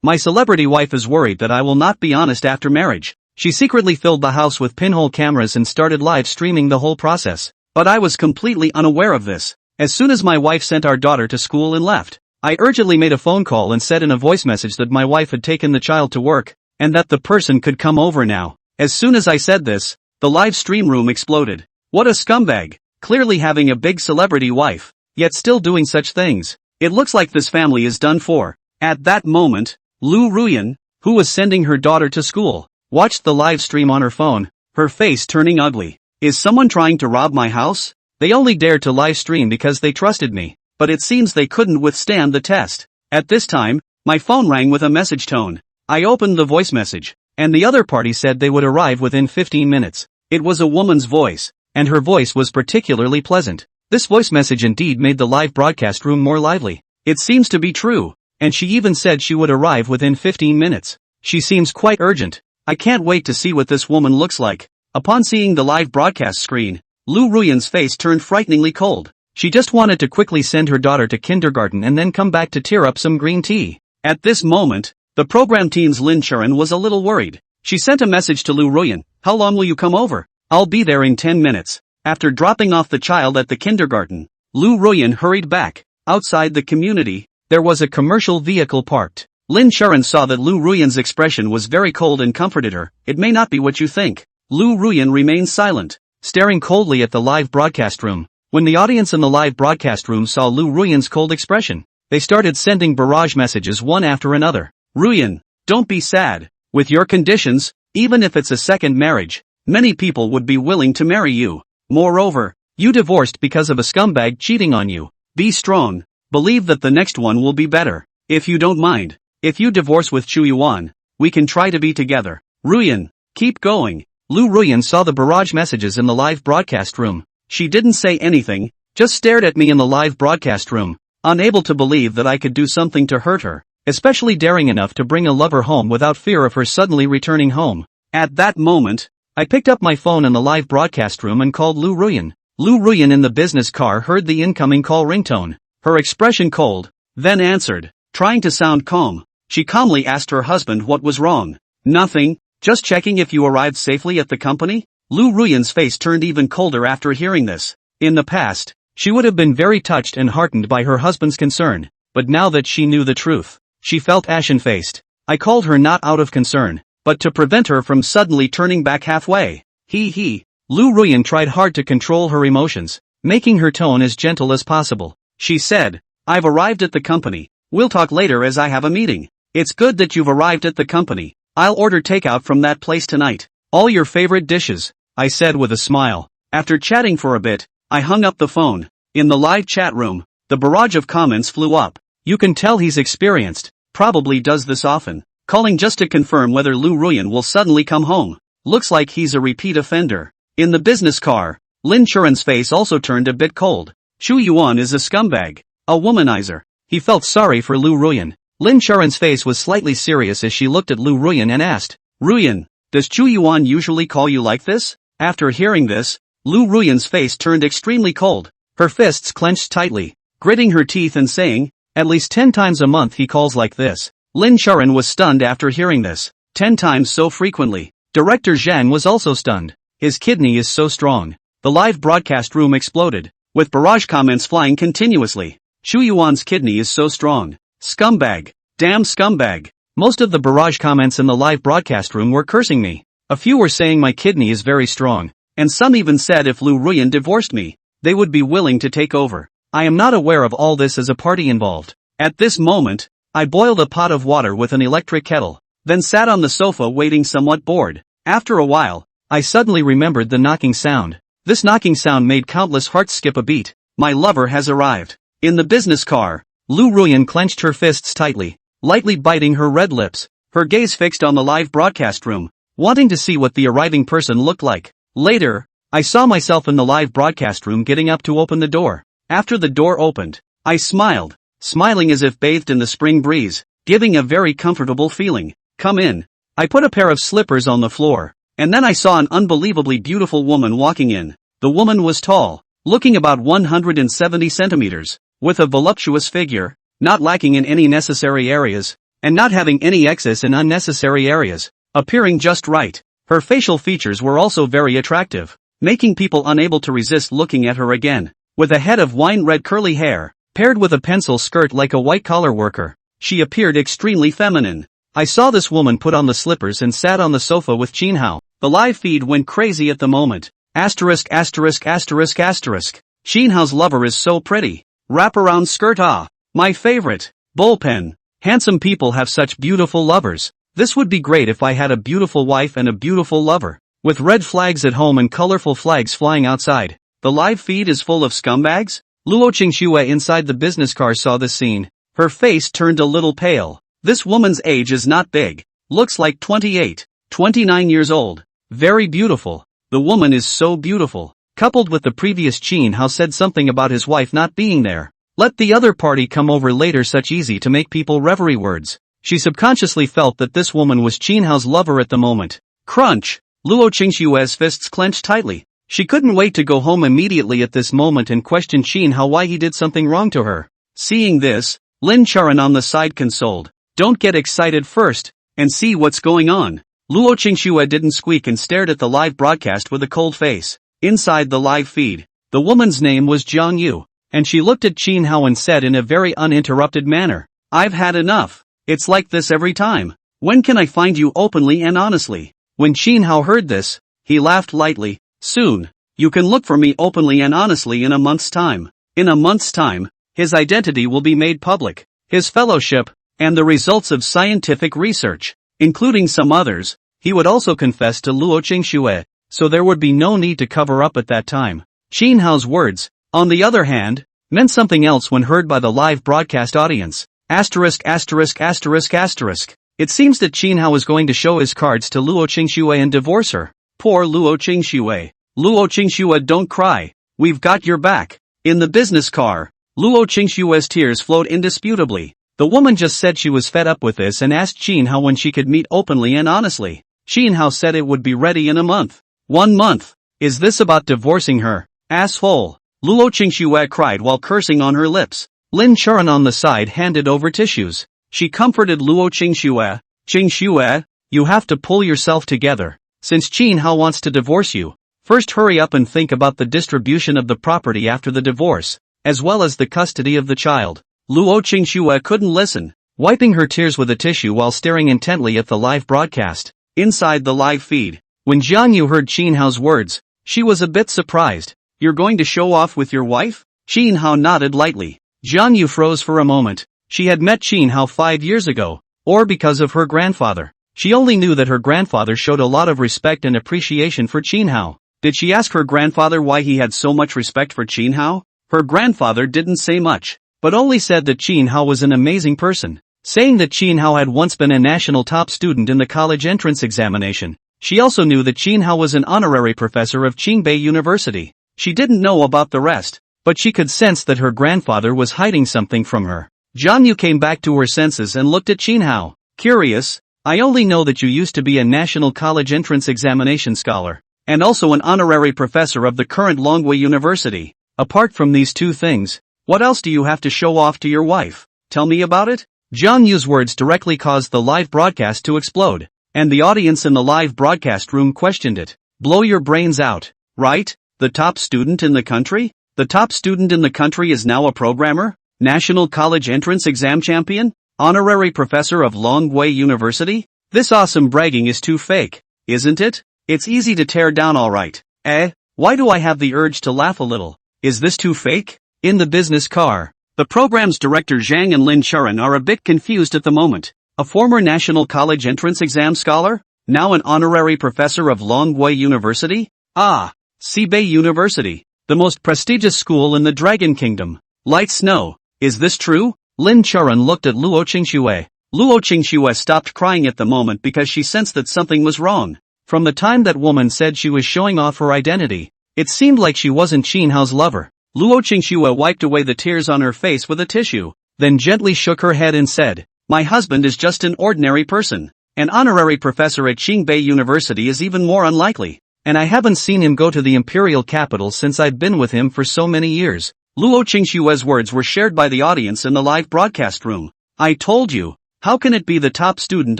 My celebrity wife is worried that I will not be honest after marriage. She secretly filled the house with pinhole cameras and started live streaming the whole process. But I was completely unaware of this. As soon as my wife sent our daughter to school and left, I urgently made a phone call and said in a voice message that my wife had taken the child to work, and that the person could come over now. As soon as I said this, the live stream room exploded. What a scumbag, clearly having a big celebrity wife, yet still doing such things. It looks like this family is done for. At that moment, Lu Ruyan, who was sending her daughter to school, watched the live stream on her phone, her face turning ugly. Is someone trying to rob my house? They only dared to live stream because they trusted me, but it seems they couldn't withstand the test. At this time, my phone rang with a message tone. I opened the voice message, and the other party said they would arrive within 15 minutes. It was a woman's voice, and her voice was particularly pleasant. This voice message indeed made the live broadcast room more lively. It seems to be true, and she even said she would arrive within 15 minutes. She seems quite urgent. I can't wait to see what this woman looks like. Upon seeing the live broadcast screen, Lu Ruyan's face turned frighteningly cold. She just wanted to quickly send her daughter to kindergarten and then come back to tear up some green tea. At this moment, the program team's Lin Sharon was a little worried. She sent a message to Lu Ruyan. How long will you come over? I'll be there in 10 minutes. After dropping off the child at the kindergarten, Lu Ruyan hurried back. Outside the community, there was a commercial vehicle parked. Lin Sharon saw that Lu Ruyan's expression was very cold and comforted her. It may not be what you think. Lu Ruyan remained silent, staring coldly at the live broadcast room. When the audience in the live broadcast room saw Lu Ruyan's cold expression, they started sending barrage messages one after another. Ruyan, don't be sad. With your conditions, even if it's a second marriage, many people would be willing to marry you. Moreover, you divorced because of a scumbag cheating on you. Be strong. Believe that the next one will be better. If you don't mind, if you divorce with Chu Yuan, we can try to be together. Ruyan, keep going. Lu Ruyan saw the barrage messages in the live broadcast room. She didn't say anything, just stared at me in the live broadcast room, unable to believe that I could do something to hurt her, especially daring enough to bring a lover home without fear of her suddenly returning home. At that moment, I picked up my phone in the live broadcast room and called Lu Ruyan. Lu Ruyan in the business car heard the incoming call ringtone, her expression cold, then answered, trying to sound calm. She calmly asked her husband what was wrong. Nothing, just checking if you arrived safely at the company? Lu Ruyan's face turned even colder after hearing this. In the past, she would have been very touched and heartened by her husband's concern, but now that she knew the truth, she felt ashen-faced. I called her not out of concern, but to prevent her from suddenly turning back halfway. Lu Ruyan tried hard to control her emotions, making her tone as gentle as possible. She said, I've arrived at the company. We'll talk later as I have a meeting. It's good that you've arrived at the company. I'll order takeout from that place tonight. All your favorite dishes, I said with a smile. After chatting for a bit, I hung up the phone. In the live chat room, the barrage of comments flew up. You can tell he's experienced, probably does this often, calling just to confirm whether Lu Ruyan will suddenly come home. Looks like he's a repeat offender. In the business car, Lin Sharon's face also turned a bit cold. Chu Yuan is a scumbag, a womanizer. He felt sorry for Lu Ruyan. Lin Sharon's face was slightly serious as she looked at Lu Ruyan and asked, Ruyan, does Chu Yuan usually call you like this? After hearing this, Lu Ruyan's face turned extremely cold. Her fists clenched tightly, gritting her teeth and saying, at least 10 times a month he calls like this. Lin Sharon was stunned after hearing this. 10 times so frequently. Director Zhang was also stunned. His kidney is so strong. The live broadcast room exploded, with barrage comments flying continuously. Chu Yuan's kidney is so strong. Scumbag. Damn scumbag. Most of the barrage comments in the live broadcast room were cursing me. A few were saying my kidney is very strong, and some even said if Lu Ruyan divorced me, they would be willing to take over. I am not aware of all this as a party involved. At this moment, I boiled a pot of water with an electric kettle, then sat on the sofa waiting somewhat bored. After a while, I suddenly remembered the knocking sound. This knocking sound made countless hearts skip a beat. My lover has arrived. In the business car, Lu Ruyan clenched her fists tightly, lightly biting her red lips, her gaze fixed on the live broadcast room, wanting to see what the arriving person looked like. Later, I saw myself in the live broadcast room getting up to open the door. After the door opened, I smiled, smiling as if bathed in the spring breeze, giving a very comfortable feeling. Come in. I put a pair of slippers on the floor, and then I saw an unbelievably beautiful woman walking in. The woman was tall, looking about 170 centimeters, with a voluptuous figure, not lacking in any necessary areas, and not having any excess in unnecessary areas, appearing just right. Her facial features were also very attractive, making people unable to resist looking at her again. With a head of wine-red curly hair, paired with a pencil skirt like a white-collar worker, she appeared extremely feminine. I saw this woman put on the slippers and sat on the sofa with Chin Hao. The live feed went crazy at the moment. Asterisk asterisk asterisk asterisk. Chin Hao's lover is so pretty. Wraparound skirt, ah, my favorite. Bullpen. Handsome people have such beautiful lovers. This would be great if I had a beautiful wife and a beautiful lover. With red flags at home and colorful flags flying outside. The live feed is full of scumbags? Luo Qingxue inside the business car saw this scene. Her face turned a little pale. This woman's age is not big. Looks like 28, 29 years old. Very beautiful. The woman is so beautiful. Coupled with the previous Chin Hao said something about his wife not being there. Let the other party come over later, such easy to make people reverie words. She subconsciously felt that this woman was Chin Hao's lover at the moment. Crunch! Luo Qingxue's fists clenched tightly. She couldn't wait to go home immediately at this moment and question Chin Hao why he did something wrong to her. Seeing this, Lin Charan on the side consoled. Don't get excited first, and see what's going on. Luo Qingxue didn't squeak and stared at the live broadcast with a cold face. Inside the live feed, the woman's name was Jiang Yu, and she looked at Chin Hao and said in a very uninterrupted manner, I've had enough. It's like this every time. When can I find you openly and honestly? When Chin Hao heard this, he laughed lightly. Soon. You can look for me openly and honestly in a month's time. In a month's time, his identity will be made public, his fellowship, and the results of scientific research, including some others. He would also confess to Luo Qingxue, so there would be no need to cover up at that time. Chin Hao's words, on the other hand, meant something else when heard by the live broadcast audience. Asterisk asterisk asterisk asterisk. It seems that Chin Hao is going to show his cards to Luo Qingxue and divorce her. Poor Luo Qingxue. Luo Qingxue, don't cry. We've got your back. In the business car, Luo Qingxue's tears flowed indisputably. The woman just said she was fed up with this and asked Chin Hao when she could meet openly and honestly. Chin Hao said it would be ready in a month. 1 month. Is this about divorcing her? Asshole. Luo Qingxue cried while cursing on her lips. Lin Charan on the side handed over tissues. She comforted Luo Qingxue. Qingxue, you have to pull yourself together. Since Chin Hao wants to divorce you, first hurry up and think about the distribution of the property after the divorce, as well as the custody of the child. Luo Qingxue couldn't listen, wiping her tears with a tissue while staring intently at the live broadcast. Inside the live feed, when Jiang Yu heard Chin Hao's words, she was a bit surprised. You're going to show off with your wife? Chin Hao nodded lightly. Jiang Yu froze for a moment. She had met Chin Hao 5 years ago, or because of her grandfather. She only knew that her grandfather showed a lot of respect and appreciation for Chin Hao. Did she ask her grandfather why he had so much respect for Chin Hao? Her grandfather didn't say much, but only said that Chin Hao was an amazing person, saying that Chin Hao had once been a national top student in the college entrance examination. She also knew that Chin Hao was an honorary professor of Qingbei University. She didn't know about the rest, but she could sense that her grandfather was hiding something from her. Jiang Yu came back to her senses and looked at Chin Hao. Curious, I only know that you used to be a national college entrance examination scholar, and also an honorary professor of the current Longwei University. Apart from these two things, what else do you have to show off to your wife? Tell me about it? Jiang Yu's words directly caused the live broadcast to explode, and the audience in the live broadcast room questioned it. Blow your brains out, right? The top student in the country? The top student in the country is now a programmer? National college entrance exam champion? Honorary professor of Longwei University? This awesome bragging is too fake, isn't it? It's easy to tear down, alright. Why do I have the urge to laugh a little? Is this too fake? In the business car, the program's director Zhang and Lin Charan are a bit confused at the moment. A former national college entrance exam scholar? Now an honorary professor of Longwei University? Ah, Xibei University, the most prestigious school in the Dragon Kingdom. Light snow. Is this true? Lin Charan looked at Luo Qingxue. Luo Qingxue stopped crying at the moment because she sensed that something was wrong. From the time that woman said she was showing off her identity, it seemed like she wasn't Chin Hao's lover. Luo Qingxue wiped away the tears on her face with a tissue, then gently shook her head and said, My husband is just an ordinary person. An honorary professor at Qingbei University is even more unlikely, and I haven't seen him go to the imperial capital since I've been with him for so many years. Luo Qingxue's words were shared by the audience in the live broadcast room. I told you, How can it be the top student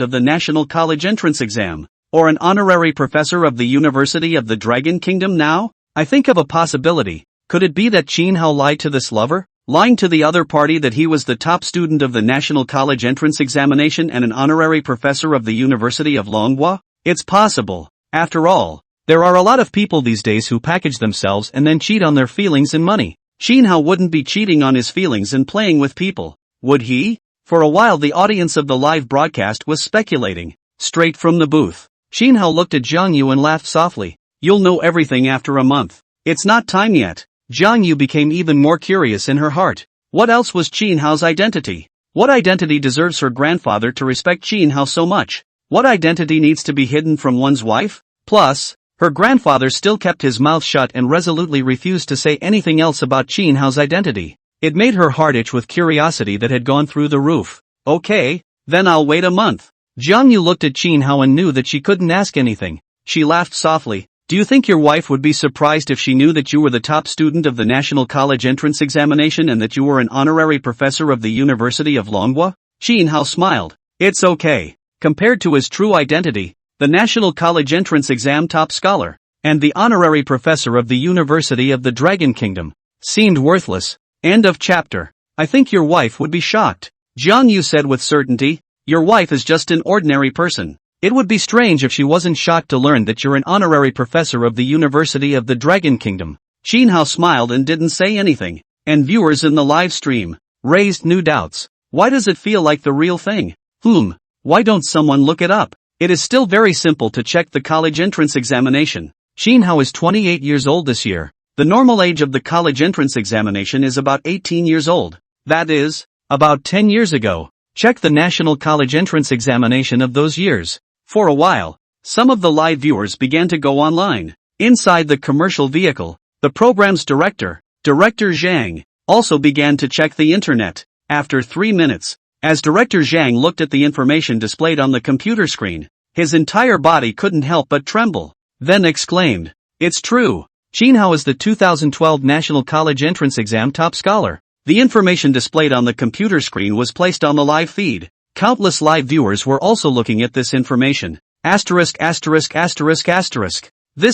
of the National College Entrance Exam? Or an honorary professor of the University of the Dragon Kingdom now? I think of a possibility. Could it be that Chin Hao lied to this lover? Lying to the other party that he was the top student of the National College Entrance Examination and an honorary professor of the University of Manhwa? It's possible. After all, there are a lot of people these days who package themselves and then cheat on their feelings and money. Chin Hao wouldn't be cheating on his feelings and playing with people, would he? For a while the audience of the live broadcast was speculating. Straight from the booth, Chin Hao looked at Zhang Yu and laughed softly. You'll know everything after a month. It's not time yet. Zhang Yu became even more curious in her heart. What else was Chin Hao's identity? What identity deserves her grandfather to respect Chin Hao so much? What identity needs to be hidden from one's wife? Plus, her grandfather still kept his mouth shut and resolutely refused to say anything else about Chin Hao's identity. It made her heart itch with curiosity that had gone through the roof. Okay, then I'll wait a month. Zhang Yu looked at Chin Hao and knew that she couldn't ask anything. She laughed softly. Do you think your wife would be surprised if she knew that you were the top student of the National College Entrance Examination and that you were an honorary professor of the University of Manhwa? Chin Hao smiled. It's okay. Compared to his true identity, the National College Entrance Exam top scholar, and the honorary professor of the University of the Dragon Kingdom, seemed worthless. End of chapter. I think your wife would be shocked. Zhang Yu said with certainty. Your wife is just an ordinary person. It would be strange if she wasn't shocked to learn that you're an honorary professor of the University of the Dragon Kingdom. Chin Hao smiled and didn't say anything, and viewers in the live stream raised new doubts. Why does it feel like the real thing? Why don't someone look it up? It is still very simple to check the college entrance examination. Chin Hao is 28 years old this year. The normal age of the college entrance examination is about 18 years old. That is, about 10 years ago. Check the National College Entrance Examination of those years. For a while, some of the live viewers began to go online. Inside the commercial vehicle, the program's director, Director Zhang, also began to check the internet. After 3 minutes, as Director Zhang looked at the information displayed on the computer screen, his entire body couldn't help but tremble. Then exclaimed, "It's true! Chin Hao is the 2012 National College Entrance Exam top scholar." The information displayed on the computer screen was placed on the live feed. Countless live viewers were also looking at this information. This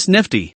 nifty.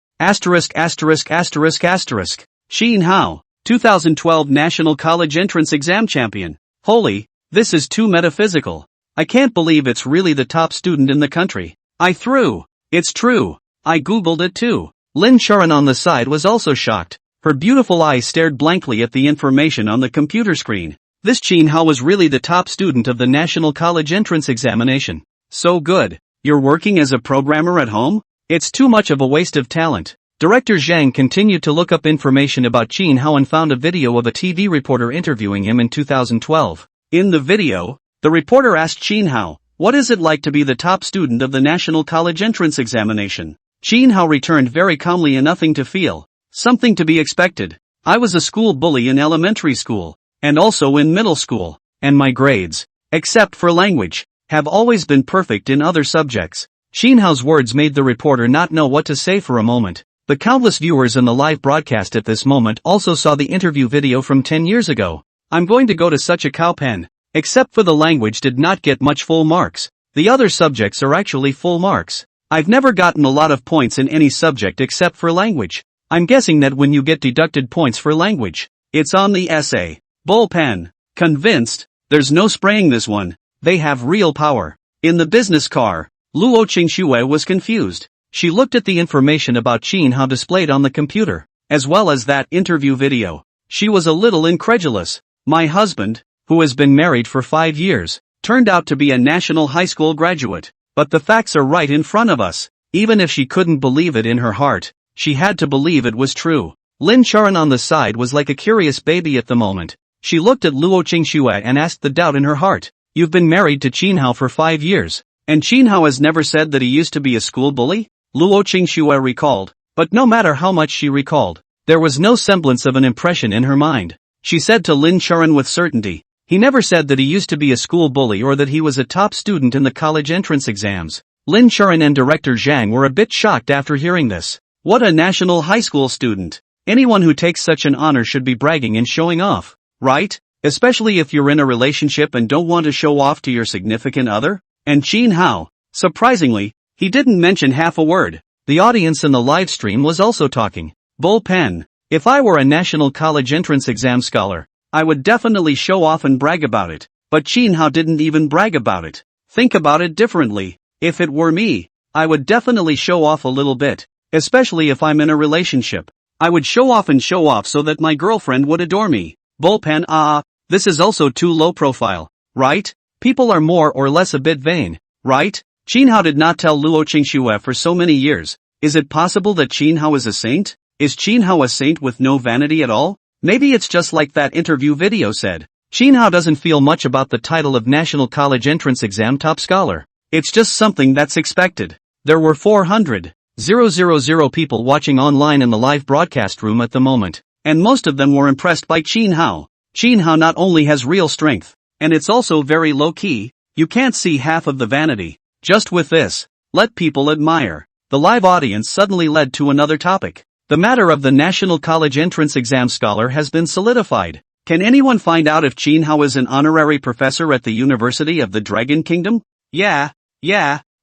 Chin Hao, 2012 National College Entrance Exam champion. Holy, this is too metaphysical. I can't believe it's really the top student in the country. It's true. I googled it too. Lin Sharon on the side was also shocked. Her beautiful eyes stared blankly at the information on the computer screen. This Chin Hao was really the top student of the National College Entrance Examination. So good. You're working as a programmer at home? It's too much of a waste of talent. Director Zhang continued to look up information about Chin Hao and found a video of a TV reporter interviewing him in 2012. In the video, the reporter asked Chin Hao, "What is it like to be the top student of the National College Entrance Examination?" Chin Hao returned very calmly, "And nothing to feel. Something to be expected. I was a school bully in elementary school, and also in middle school, and my grades, except for language, have always been perfect in other subjects." Chin Hao's words made the reporter not know what to say for a moment. The countless viewers in the live broadcast at this moment also saw the interview video from 10 years ago. "I'm going to go to such a cowpen. Except for the language did not get much full marks. The other subjects are actually full marks. I've never gotten a lot of points in any subject except for language. I'm guessing that when you get deducted points for language, it's on the essay. Bullpen. Convinced? There's no spraying this one. They have real power." In the business car, Luo Qingxue was confused. She looked at the information about Chin Hao displayed on the computer, as well as that interview video. She was a little incredulous. "My husband, who has been married for 5 years, turned out to be a national high school graduate. But the facts are right in front of us." Even if she couldn't believe it in her heart, she had to believe it was true. Lin Sharon on the side was like a curious baby at the moment. She looked at Luo Qingxue and asked the doubt in her heart. "You've been married to Chin Hao for 5 years, and Chin Hao has never said that he used to be a school bully?" Luo Qingxue recalled. But no matter how much she recalled, there was no semblance of an impression in her mind. She said to Lin Sharon with certainty, "He never said that he used to be a school bully or that he was a top student in the college entrance exams." Lin Sharon and Director Zhang were a bit shocked after hearing this. What a national high school student. Anyone who takes such an honor should be bragging and showing off, right? especially if you're in a relationship and don't want to show off to your significant other? And Chin Hao, surprisingly, he didn't mention half a word. The audience in the live stream was also talking. Bullpen. If I were a national college entrance exam scholar, I would definitely show off and brag about it. But Chin Hao didn't even brag about it. Think about it differently. If it were me, I would definitely show off a little bit, especially if I'm in a relationship. I would show off so that my girlfriend would adore me. Bullpen. This is also too low profile, right? People are more or less a bit vain, right? Chin Hao did not tell Luo Qingxue for so many years. Is it possible that Chin Hao is a saint? Is Chin Hao a saint with no vanity at all? Maybe it's just like that interview video said. Chin Hao doesn't feel much about the title of National College Entrance Exam Top Scholar. It's just something that's expected. There were 400,000 people watching online in the live broadcast room at the moment, and most of them were impressed by Chin Hao. Chin Hao not only has real strength, and it's also very low-key, you can't see half of the vanity. Just with this, let people admire. The live audience suddenly led to another topic. The matter of the National College Entrance Exam Scholar has been solidified. Can anyone find out if Chin Hao is an honorary professor at the University of the Dragon Kingdom? Yeah.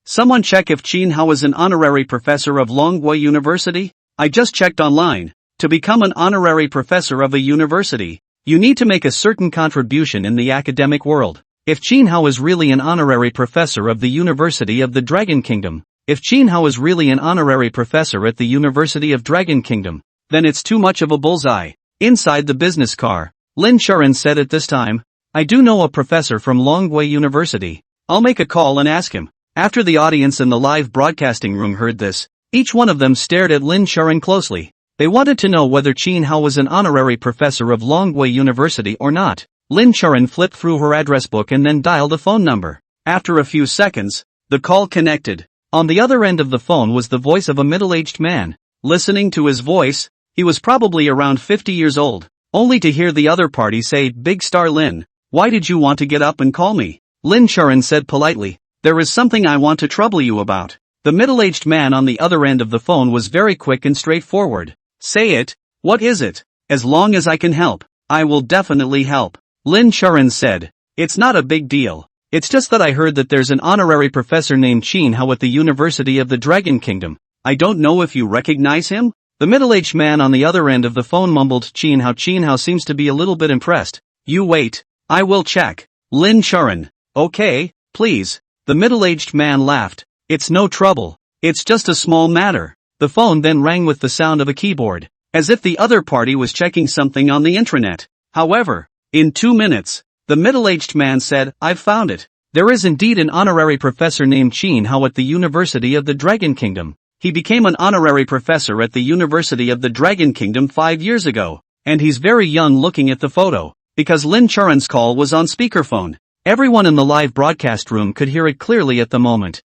Someone check if Chin Hao is an honorary professor of Longguo University? I just checked online. To become an honorary professor of a university, you need to make a certain contribution in the academic world. If Chin Hao is really an honorary professor of the University of the Dragon Kingdom, if Chin Hao is really an honorary professor at the University of Dragon Kingdom, then it's too much of a bullseye. Inside the business car, Lin Churan said at this time, I do know a professor from Longguo University. I'll make a call and ask him. After the audience in the live broadcasting room heard this, each one of them stared at Lin Churan closely. They wanted to know whether Chin Hao was an honorary professor of Longguo University or not. Lin Churan flipped through her address book and then dialed a phone number. After a few seconds, the call connected. On the other end of the phone was the voice of a middle-aged man. Listening to his voice, he was probably around 50 years old, only to hear the other party say, Big Star Lin, why did you want to get up and call me? Lin Churan said politely, there is something I want to trouble you about. The middle-aged man on the other end of the phone was very quick and straightforward. Say it, what is it? As long as I can help, I will definitely help. Lin Churan said, it's not a big deal. It's just that I heard that there's an honorary professor named Chin Hao at the University of the Dragon Kingdom. I don't know if you recognize him? The middle-aged man on the other end of the phone mumbled Chin Hao seems to be a little bit impressed. You wait, I will check. Lin Churan, okay, please. The middle-aged man laughed. It's no trouble. It's just a small matter. The phone then rang with the sound of a keyboard, as if the other party was checking something on the intranet. However, in 2 minutes, the middle-aged man said, I've found it. There is indeed an honorary professor named Chin Hao at the University of the Dragon Kingdom. He became an honorary professor at the University of the Dragon Kingdom 5 years ago, and he's very young looking at the photo, because Lin Churan's call was on speakerphone. Everyone in the live broadcast room could hear it clearly at the moment.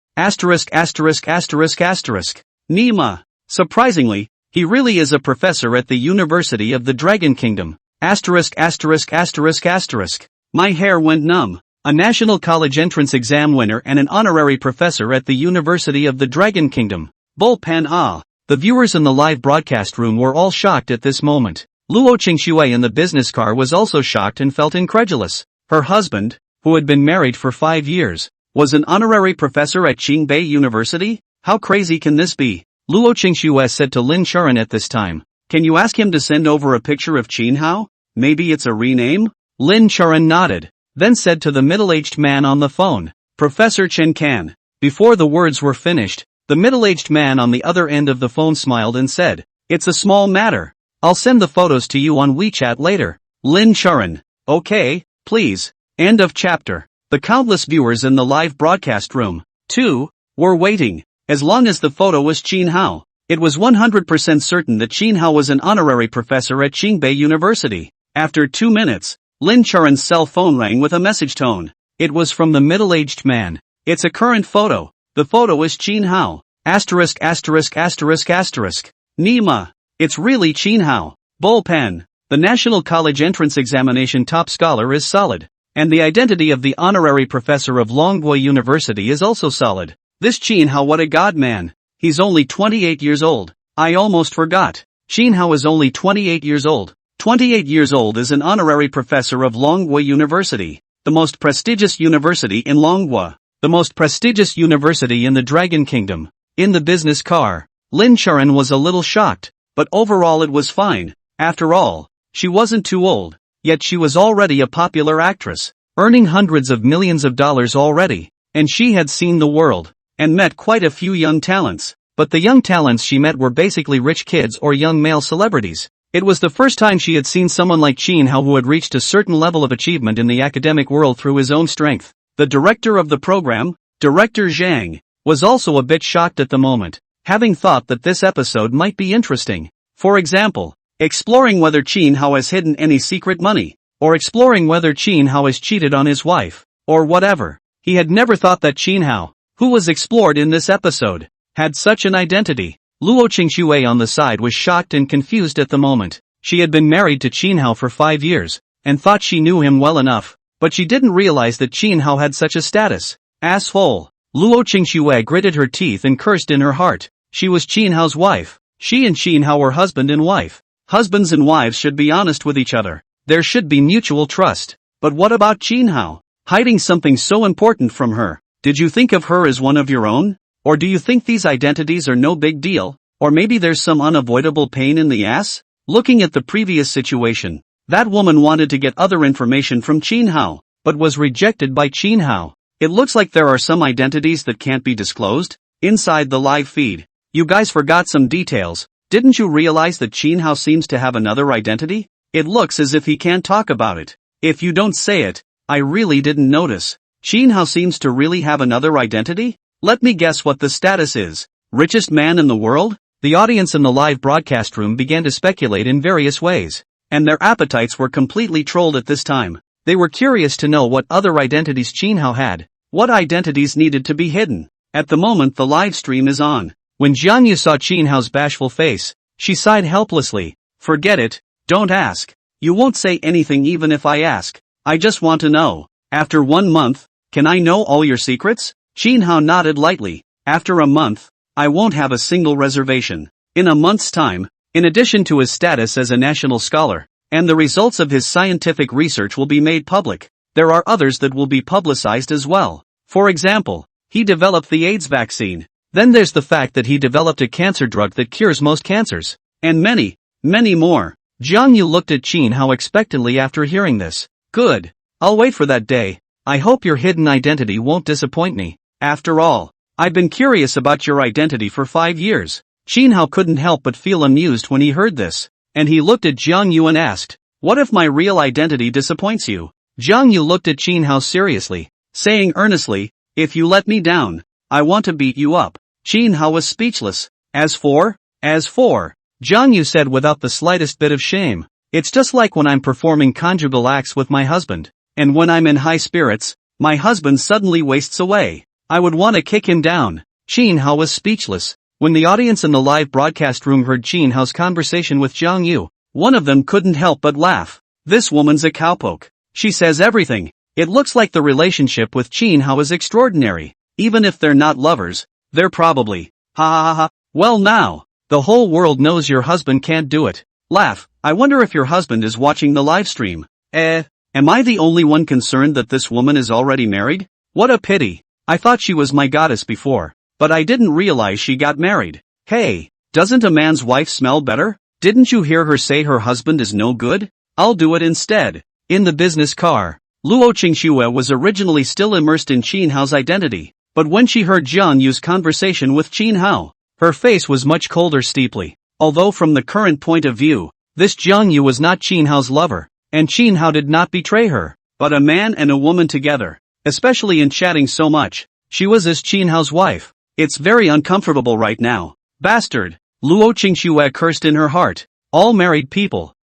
Nima. Surprisingly, he really is a professor at the University of the Dragon Kingdom. My hair went numb. A national college entrance exam winner and an honorary professor at the University of the Dragon Kingdom. Bullpen. The viewers in the live broadcast room were all shocked at this moment. Luo Qingxue in the business car was also shocked and felt incredulous. Her husband, who had been married for 5 years, was an honorary professor at Qingbei University? How crazy can this be? Luo Qingxue said to Lin Churan at this time. Can you ask him to send over a picture of Chin Hao? Maybe it's a rename? Lin Churan nodded, then said to the middle-aged man on the phone, Professor Chen Kan. Before the words were finished, the middle-aged man on the other end of the phone smiled and said, it's a small matter. I'll send the photos to you on WeChat later. Lin Churan. Okay, please. End of chapter. The countless viewers in the live broadcast room, too, were waiting. As long as the photo was Chin Hao, it was 100% certain that Chin Hao was an honorary professor at Qingbei University. After 2 minutes, Lin Churan's cell phone rang with a message tone. It was from the middle-aged man. It's a current photo. The photo is Chin Hao. Nima. It's really Chin Hao. Bullpen. The National College Entrance Examination top scholar is solid. And the identity of the honorary professor of Longguo University is also solid. This Chin Hao, what a god man. He's only 28 years old. I almost forgot. Chin Hao is only 28 years old. 28 years old, is an honorary professor of Manhwa University, the most prestigious university in Manhwa, the most prestigious university in the Dragon Kingdom. In the business car, Lin Charan was a little shocked, but overall it was fine. After all, she wasn't too old, yet she was already a popular actress, earning hundreds of millions of dollars already, and she had seen the world, and met quite a few young talents, but the young talents she met were basically rich kids or young male celebrities. It was the first time she had seen someone like Qin Hao who had reached a certain level of achievement in the academic world through his own strength. The director of the program, Director Zhang, was also a bit shocked at the moment, having thought that this episode might be interesting. For example, exploring whether Qin Hao has hidden any secret money, or exploring whether Qin Hao has cheated on his wife, or whatever. He had never thought that Qin Hao, who was explored in this episode, had such an identity. Luo Qingxue on the side was shocked and confused at the moment. She had been married to Qin Hao for 5 years, and thought she knew him well enough, but she didn't realize that Qin Hao had such a status. Asshole. Luo Qingxue gritted her teeth and cursed in her heart. She was Qin Hao's wife. She and Qin Hao were husband and wife. Husbands and wives should be honest with each other. There should be mutual trust. But what about Qin Hao? Hiding something so important from her. Did you think of her as one of your own? Or do you think these identities are no big deal? Or maybe there's some unavoidable pain in the ass? Looking at the previous situation, that woman wanted to get other information from Qin Hao, but was rejected by Qin Hao. It looks like there are some identities that can't be disclosed. Inside the live feed, you guys forgot some details. Didn't you realize that Qin Hao seems to have another identity? It looks as if he can't talk about it. If you don't say it, I really didn't notice. Qin Hao seems to really have another identity? Let me guess what the status is. Richest man in the world? The audience in the live broadcast room began to speculate in various ways, and their appetites were completely trolled at this time. They were curious to know what other identities Qin Hao had, what identities needed to be hidden. At the moment the live stream is on. When Jiang Yu saw Qin Hao's bashful face, she sighed helplessly. Forget it, don't ask. You won't say anything even if I ask. I just want to know. After 1 month, can I know all your secrets? Qin Hao nodded lightly. After a month, I won't have a single reservation. In a month's time, in addition to his status as a national scholar, and the results of his scientific research will be made public, there are others that will be publicized as well. For example, he developed the AIDS vaccine. Then there's the fact that he developed a cancer drug that cures most cancers. And many, many more. Jiang Yu looked at Qin Hao expectantly after hearing this. Good. I'll wait for that day. I hope your hidden identity won't disappoint me. After all, I've been curious about your identity for 5 years. Qin Hao couldn't help but feel amused when he heard this, and he looked at Jiang Yu and asked, what if my real identity disappoints you? Jiang Yu looked at Qin Hao seriously, saying earnestly, if you let me down, I want to beat you up. Qin Hao was speechless. As for, Jiang Yu said without the slightest bit of shame, it's just like when I'm performing conjugal acts with my husband, and when I'm in high spirits, my husband suddenly wastes away. I would want to kick him down. Qin Hao was speechless. When the audience in the live broadcast room heard Qin Hao's conversation with Jiang Yu, one of them couldn't help but laugh. This woman's a cowpoke. She says everything. It looks like the relationship with Qin Hao is extraordinary. Even if they're not lovers, they're probably, ha ha ha ha. Well now, the whole world knows your husband can't do it. Laugh. I wonder if your husband is watching the live stream. Am I the only one concerned that this woman is already married? What a pity. I thought she was my goddess before, but I didn't realize she got married. Hey, doesn't a man's wife smell better? Didn't you hear her say her husband is no good? I'll do it instead. In the business car, Luo Qingxue was originally still immersed in Qin Hao's identity, but when she heard Jiang Yu's conversation with Qin Hao, her face was much colder steeply. Although from the current point of view, this Jiang Yu was not Qin Hao's lover, and Qin Hao did not betray her, but a man and a woman together. Especially in chatting so much, she was as Qin Hao's wife. It's very uncomfortable right now. Bastard. Luo Qingxue cursed in her heart. All married people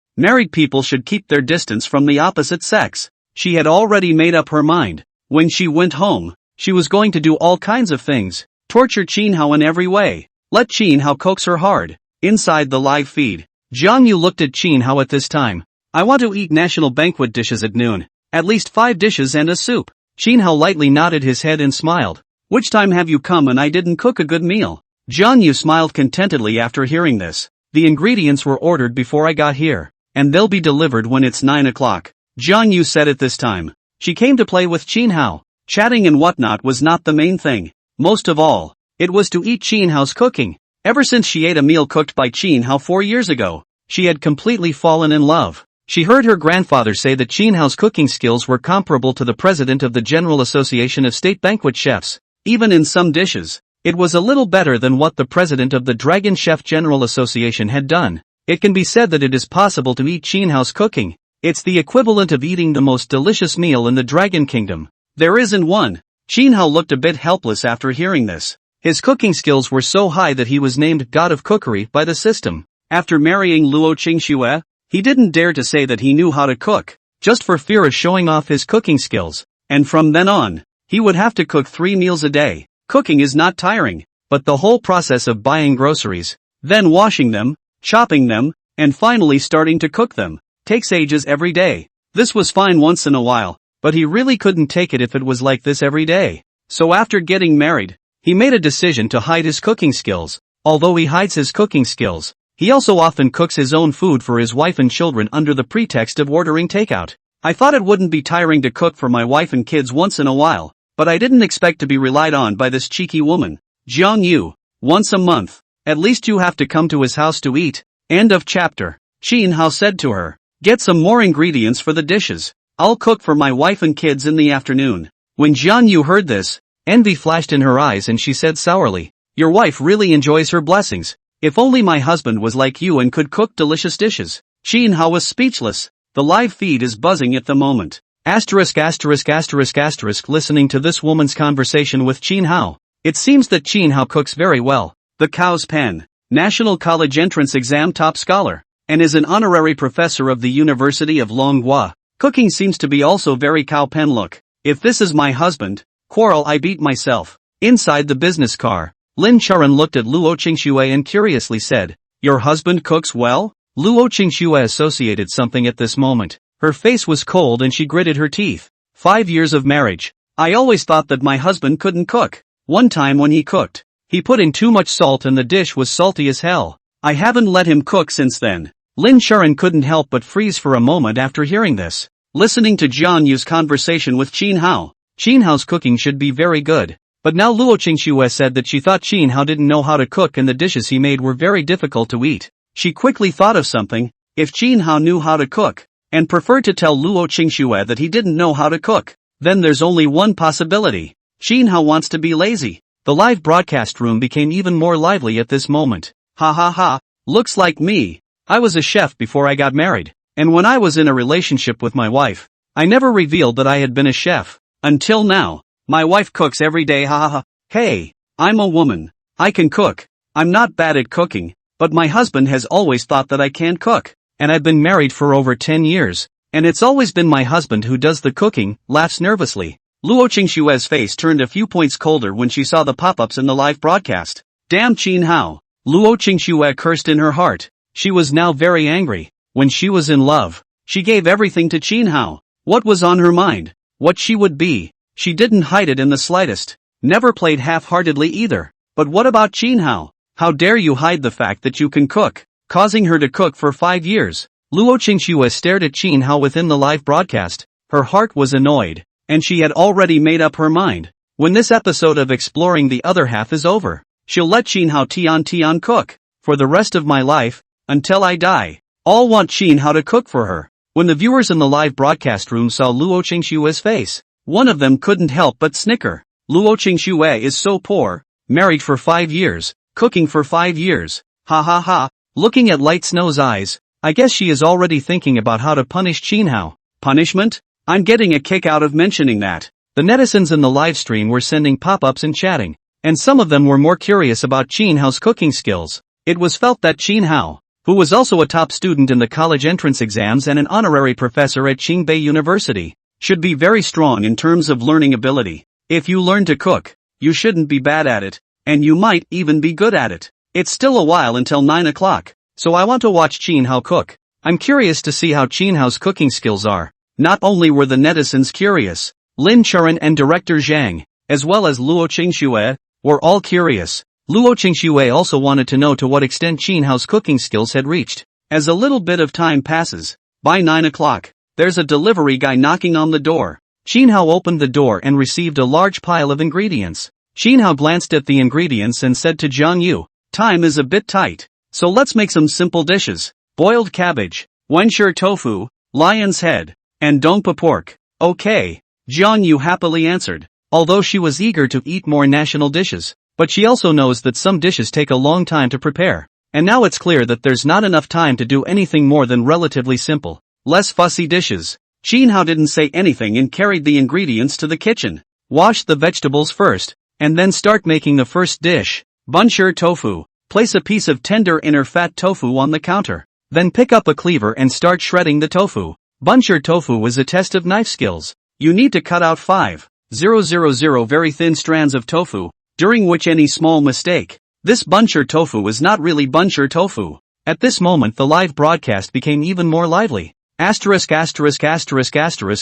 should keep their distance from the opposite sex. She had already made up her mind. When she went home, she was going to do all kinds of things. Torture Qin Hao in every way. Let Qin Hao coax her hard. Inside the live feed, Jiang Yu looked at Qin Hao at this time. I want to eat national banquet dishes at noon. At least 5 dishes and a soup. Qin Hao lightly nodded his head and smiled. Which time have you come and I didn't cook a good meal? Jiang Yu smiled contentedly after hearing this. The ingredients were ordered before I got here. and they'll be delivered when it's 9 o'clock. Jiang Yu said at this time. She came to play with Qin Hao. Chatting and whatnot was not the main thing. Most of all, it was to eat Qin Hao's cooking. Ever since she ate a meal cooked by Qin Hao 4 years ago, she had completely fallen in love. She heard her grandfather say that Qin Hao's cooking skills were comparable to the president of the General Association of State Banquet Chefs. Even in some dishes, it was a little better than what the president of the Dragon Chef General Association had done. It can be said that it is possible to eat Qin Hao's cooking. It's the equivalent of eating the most delicious meal in the Dragon Kingdom. There isn't one. Qin Hao looked a bit helpless after hearing this. His cooking skills were so high that he was named God of Cookery by the system. After marrying Luo Qingxue, he didn't dare to say that he knew how to cook, just for fear of showing off his cooking skills. And from then on, he would have to cook 3 meals a day. Cooking is not tiring, but the whole process of buying groceries, then washing them, chopping them, and finally starting to cook them, takes ages every day. This was fine once in a while, but he really couldn't take it if it was like this every day. So after getting married, he made a decision to hide his cooking skills. Although he hides his cooking skills, he also often cooks his own food for his wife and children under the pretext of ordering takeout. I thought it wouldn't be tiring to cook for my wife and kids once in a while, but I didn't expect to be relied on by this cheeky woman. Jiang Yu, once a month, at least you have to come to his house to eat. End of chapter. Qin Hao said to her, get some more ingredients for the dishes. I'll cook for my wife and kids in the afternoon. When Jiang Yu heard this, envy flashed in her eyes and she said sourly, your wife really enjoys her blessings. If only my husband was like you and could cook delicious dishes. Qin Hao was speechless. The live feed is buzzing at the moment. Listening to this woman's conversation with Qin Hao, it seems that Qin Hao cooks very well. The Cow's Pen, National College Entrance Exam top scholar, and is an honorary professor of the University of Manhwa. Cooking seems to be also very cow pen look. If this is my husband, quarrel I beat myself. Inside the business car, Lin Charan looked at Luo Qingxue and curiously said, your husband cooks well? Luo Qingxue associated something at this moment. Her face was cold and she gritted her teeth. 5 years of marriage. I always thought that my husband couldn't cook. One time when he cooked, he put in too much salt and the dish was salty as hell. I haven't let him cook since then. Lin Charan couldn't help but freeze for a moment after hearing this. Listening to Jiang Yu's conversation with Qin Hao, Qin Hao's cooking should be very good. But now Luo Qingxue said that she thought Qin Hao didn't know how to cook and the dishes he made were very difficult to eat. She quickly thought of something. If Qin Hao knew how to cook, and preferred to tell Luo Qingxue that he didn't know how to cook, then there's only one possibility. Qin Hao wants to be lazy. The live broadcast room became even more lively at this moment. Ha ha ha, looks like me. I was a chef before I got married, and when I was in a relationship with my wife, I never revealed that I had been a chef. Until now. My wife cooks every day, ha ha ha. Hey, I'm a woman. I can cook. I'm not bad at cooking, but my husband has always thought that I can't cook. And I've been married for over 10 years, and it's always been my husband who does the cooking, laughs nervously. Luo Qingxue's face turned a few points colder when she saw the pop-ups in the live broadcast. Damn Qin Hao. Luo Qingxue cursed in her heart. She was now very angry. When she was in love, she gave everything to Qin Hao. What was on her mind? What she would be? She didn't hide it in the slightest. Never played half-heartedly either. But what about Qin Hao? How dare you hide the fact that you can cook, causing her to cook for 5 years. Luo Qingxue stared at Qin Hao within the live broadcast. Her heart was annoyed, and she had already made up her mind. When this episode of Exploring the Other Half is over, she'll let Qin Hao Tian cook, for the rest of my life, until I die. All want Qin Hao to cook for her. When the viewers in the live broadcast room saw Luo Qingxue's face, one of them couldn't help but snicker. Luo Qingxue is so poor, married for 5 years, cooking for 5 years. Ha ha ha. Looking at Light Snow's eyes, I guess she is already thinking about how to punish Qin Hao. Punishment? I'm getting a kick out of mentioning that. The netizens in the live stream were sending pop-ups and chatting, and some of them were more curious about Qin Hao's cooking skills. It was felt that Qin Hao, who was also a top student in the college entrance exams and an honorary professor at Qingbei University, should be very strong in terms of learning ability. If you learn to cook, you shouldn't be bad at it, and you might even be good at it. It's still a while until 9 o'clock, so I want to watch Qin Hao cook. I'm curious to see how Qin Hao's cooking skills are. Not only were the netizens curious, Lin Charan and director Zhang, as well as Luo Qingxue, were all curious. Luo Qingxue also wanted to know to what extent Qin Hao's cooking skills had reached. As a little bit of time passes, by 9 o'clock, there's a delivery guy knocking on the door. Chin Hao opened the door and received a large pile of ingredients. Chin Hao glanced at the ingredients and said to Jiang Yu, "Time is a bit tight, so let's make some simple dishes. Boiled cabbage, wenshir tofu, lion's head, and dongpa pork." "Okay," Jiang Yu happily answered, although she was eager to eat more national dishes, but she also knows that some dishes take a long time to prepare. And now it's clear that there's not enough time to do anything more than relatively simple, less fussy dishes. Chin Hao didn't say anything and carried the ingredients to the kitchen. Wash the vegetables first, and then start making the first dish. Bunshir tofu. Place a piece of tender inner fat tofu on the counter. Then pick up a cleaver and start shredding the tofu. Bunshir tofu is a test of knife skills. You need to cut out 5,000 very thin strands of tofu, during which any small mistake. This bunshir tofu is not really bunshir tofu. At this moment the live broadcast became even more lively. *******,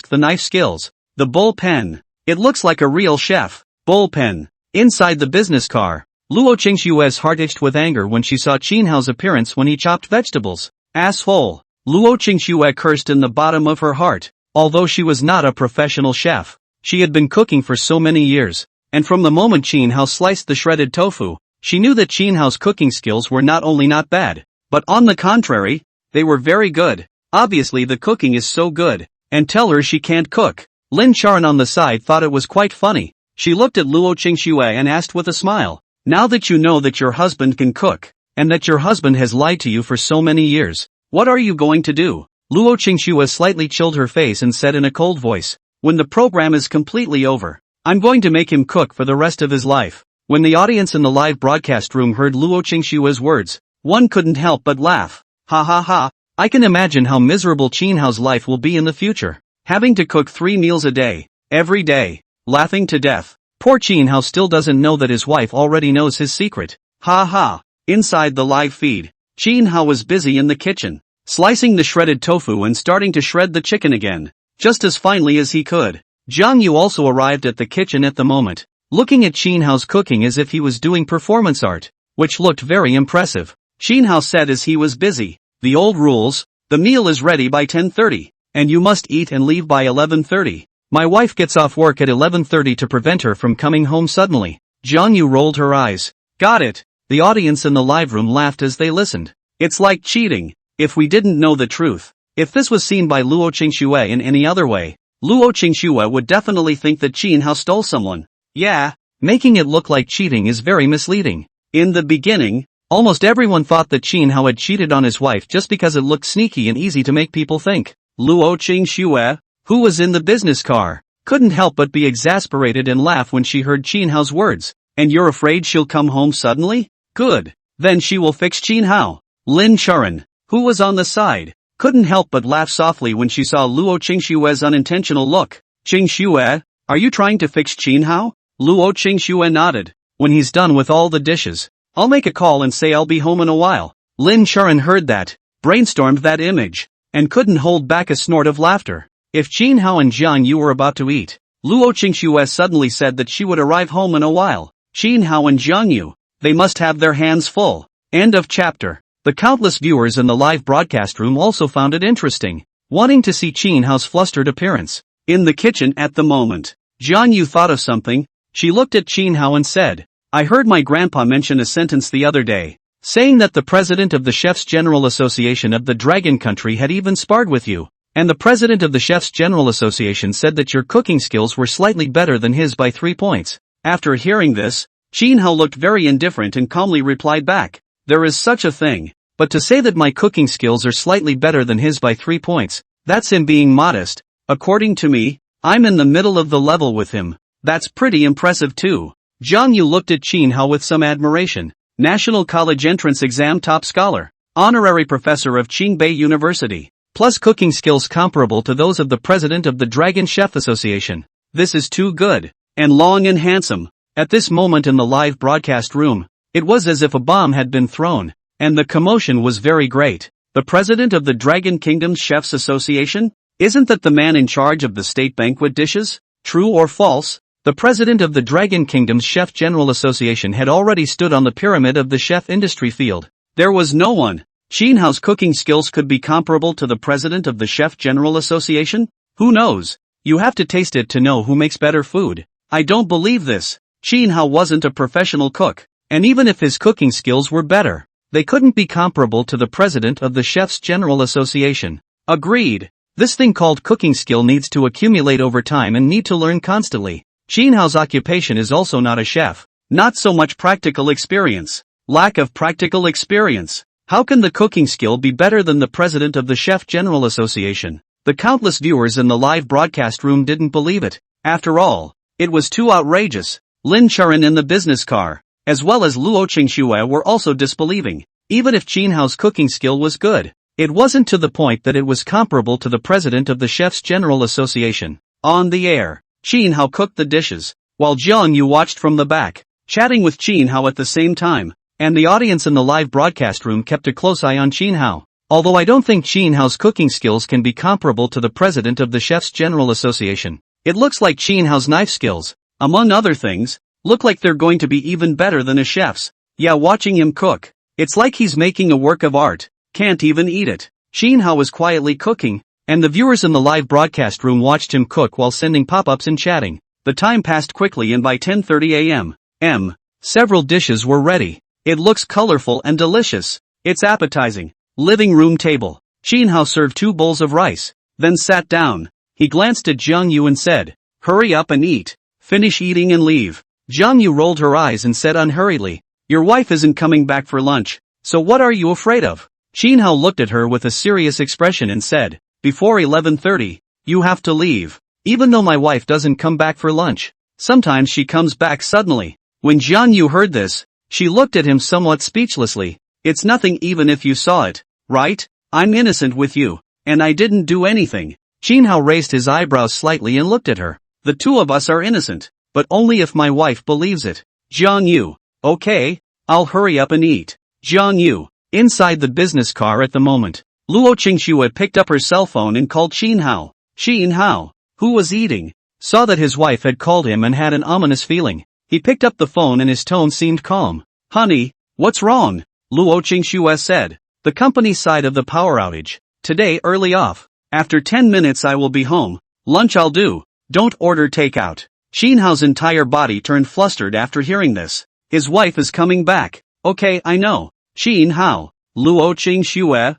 the knife skills. The bull pen. It looks like a real chef. Bull pen. Inside the business car, Luo Qingshue's heart itched with anger when she saw Chin Hao's appearance when he chopped vegetables. Asshole. Luo Qingxue cursed in the bottom of her heart. Although she was not a professional chef, she had been cooking for so many years, and from the moment Chin Hao sliced the shredded tofu, she knew that Chin Hao's cooking skills were not only not bad, but on the contrary, they were very good. Obviously the cooking is so good, and tell her she can't cook. Lin Charan on the side thought it was quite funny. She looked at Luo Qingxue and asked with a smile, "Now that you know that your husband can cook, and that your husband has lied to you for so many years, what are you going to do?" Luo Qingxue slightly chilled her face and said in a cold voice, "When the program is completely over, I'm going to make him cook for the rest of his life." When the audience in the live broadcast room heard Luo Qingshue's words, one couldn't help but laugh. Ha ha ha. I can imagine how miserable Chin Hao's life will be in the future. Having to cook 3 meals a day, every day, laughing to death. Poor Chin Hao still doesn't know that his wife already knows his secret. Ha ha. Inside the live feed, Chin Hao was busy in the kitchen, slicing the shredded tofu and starting to shred the chicken again, just as finely as he could. Jiang Yu also arrived at the kitchen at the moment, looking at Chin Hao's cooking as if he was doing performance art, which looked very impressive. Chin Hao said as he was busy, "The old rules, the meal is ready by 10:30, and you must eat and leave by 11:30. My wife gets off work at 11:30 to prevent her from coming home suddenly." Jiang Yu rolled her eyes. "Got it." The audience in the live room laughed as they listened. "It's like cheating, if we didn't know the truth." If this was seen by Luo Qingshuo in any other way, Luo Qingshuo would definitely think that Chin Hao stole someone. Yeah, making it look like cheating is very misleading. In the beginning, almost everyone thought that Chin Hao had cheated on his wife just because it looked sneaky and easy to make people think. Luo Qingshuo, who was in the business car, couldn't help but be exasperated and laugh when she heard Chin Hao's words. "And you're afraid she'll come home suddenly? Good. Then she will fix Chin Hao." Lin Charan, who was on the side, couldn't help but laugh softly when she saw Luo Qingshue's unintentional look. "Qingshuo, are you trying to fix Chin Hao?" Luo Qingshuo nodded. "When he's done with all the dishes, I'll make a call and say I'll be home in a while." Lin Charan heard that, brainstormed that image, and couldn't hold back a snort of laughter. If Chin Hao and Jiang Yu were about to eat, Luo Qingshuo suddenly said that she would arrive home in a while. Chin Hao and Jiang Yu, they must have their hands full. End of chapter. The countless viewers in the live broadcast room also found it interesting, wanting to see Chin Hao's flustered appearance. In the kitchen at the moment, Jiang Yu thought of something. She looked at Chin Hao and said, "I heard my grandpa mention a sentence the other day, saying that the president of the Chefs General Association of the Dragon Country had even sparred with you, and the president of the Chefs General Association said that your cooking skills were slightly better than his by 3 points. After hearing this, Chin Hao looked very indifferent and calmly replied back, "There is such a thing, but to say that my cooking skills are slightly better than his by 3 points, that's him being modest. According to me, I'm in the middle of the level with him. That's pretty impressive too." Jiang Yu looked at Chin Hao with some admiration. National College Entrance Exam top scholar, honorary professor of Qingbei University, plus cooking skills comparable to those of the president of the Dragon Chef Association. This is too good. And long and handsome. At this moment in the live broadcast room, it was as if a bomb had been thrown, and the commotion was very great. The president of the Dragon Kingdom's Chefs Association? Isn't that the man in charge of the state banquet dishes? True or false? The president of the Dragon Kingdom's Chef General Association had already stood on the pyramid of the chef industry field. There was no one, Qin Hao's cooking skills could be comparable to the president of the Chef General Association? Who knows? You have to taste it to know who makes better food. I don't believe this. Qin Hao wasn't a professional cook, and even if his cooking skills were better, they couldn't be comparable to the president of the Chefs General Association. Agreed. This thing called cooking skill needs to accumulate over time and need to learn constantly. Qin Hao's occupation is also not a chef. Not so much practical experience. Lack of practical experience. How can the cooking skill be better than the president of the Chef General Association? The countless viewers in the live broadcast room didn't believe it. After all, it was too outrageous. Lin Churan in the business car, as well as Luo Qingxue were also disbelieving. Even if Qin Hao's cooking skill was good, it wasn't to the point that it was comparable to the president of the Chefs General Association. On the air, Qin Hao cooked the dishes, while Jiang Yu watched from the back, chatting with Qin Hao at the same time, and the audience in the live broadcast room kept a close eye on Qin Hao. Although I don't think Qin Hao's cooking skills can be comparable to the president of the Chefs General Association, it looks like Qin Hao's knife skills, among other things, look like they're going to be even better than a chef's. Yeah, watching him cook, it's like he's making a work of art. Can't even eat it. Qin Hao was quietly cooking, and the viewers in the live broadcast room watched him cook while sending pop-ups and chatting. The time passed quickly and by 10:30 a.m. Several dishes were ready. It looks colorful and delicious. It's appetizing. Living room table. Qin Hao served 2 bowls of rice, then sat down. He glanced at Jiang Yu and said, "Hurry up and eat. Finish eating and leave." Jiang Yu rolled her eyes and said unhurriedly, "Your wife isn't coming back for lunch, so what are you afraid of?" Qin Hao looked at her with a serious expression and said, "Before 11:30, you have to leave. Even though my wife doesn't come back for lunch, sometimes she comes back suddenly." When Jiang Yu heard this, she looked at him somewhat speechlessly. "It's nothing even if you saw it, right? I'm innocent with you, and I didn't do anything." Qin Hao raised his eyebrows slightly and looked at her. "The two of us are innocent, but only if my wife believes it." Jiang Yu, "Okay, I'll hurry up and eat." Jiang Yu, inside the business car at the moment, Luo Qingxue picked up her cell phone and called Qin Hao. Qin Hao, who was eating, saw that his wife had called him and had an ominous feeling. He picked up the phone and his tone seemed calm. "Honey, what's wrong?" Luo Qingxue said. "The company side of the power outage. Today early off. After 10 minutes I will be home. Lunch I'll do. Don't order takeout." Qin Hao's entire body turned flustered after hearing this. His wife is coming back. "Okay, I know. Qin Hao, Luo Qingxue,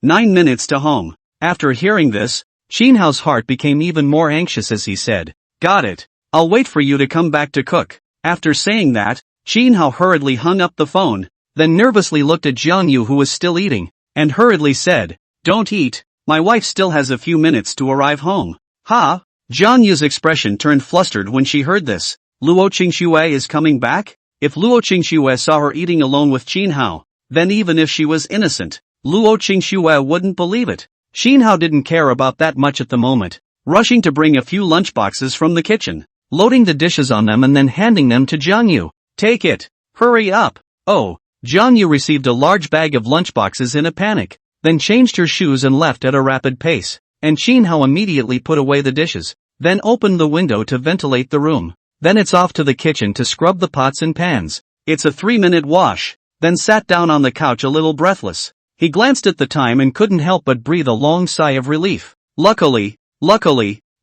9 minutes to home." After hearing this, Qin Hao's heart became even more anxious as he said, "Got it. I'll wait for you to come back to cook." After saying that, Qin Hao hurriedly hung up the phone, then nervously looked at Jiang Yu who was still eating, and hurriedly said, "Don't eat. My wife still has a few minutes to arrive home." "Ha?" Jiang Yu's expression turned flustered when she heard this. Luo Qingxue is coming back? If Luo Qingxue saw her eating alone with Qin Hao, then even if she was innocent, Luo Qingxue wouldn't believe it. Qin Hao didn't care about that much at the moment, rushing to bring a few lunchboxes from the kitchen, loading the dishes on them and then handing them to Jiang Yu. "Take it. Hurry up." Oh, Jiang Yu received a large bag of lunchboxes in a panic, then changed her shoes and left at a rapid pace, and Qin Hao immediately put away the dishes, then opened the window to ventilate the room. Then it's off to the kitchen to scrub the pots and pans. It's a 3-minute wash, then sat down on the couch a little breathless. He glanced at the time and couldn't help but breathe a long sigh of relief. Luckily,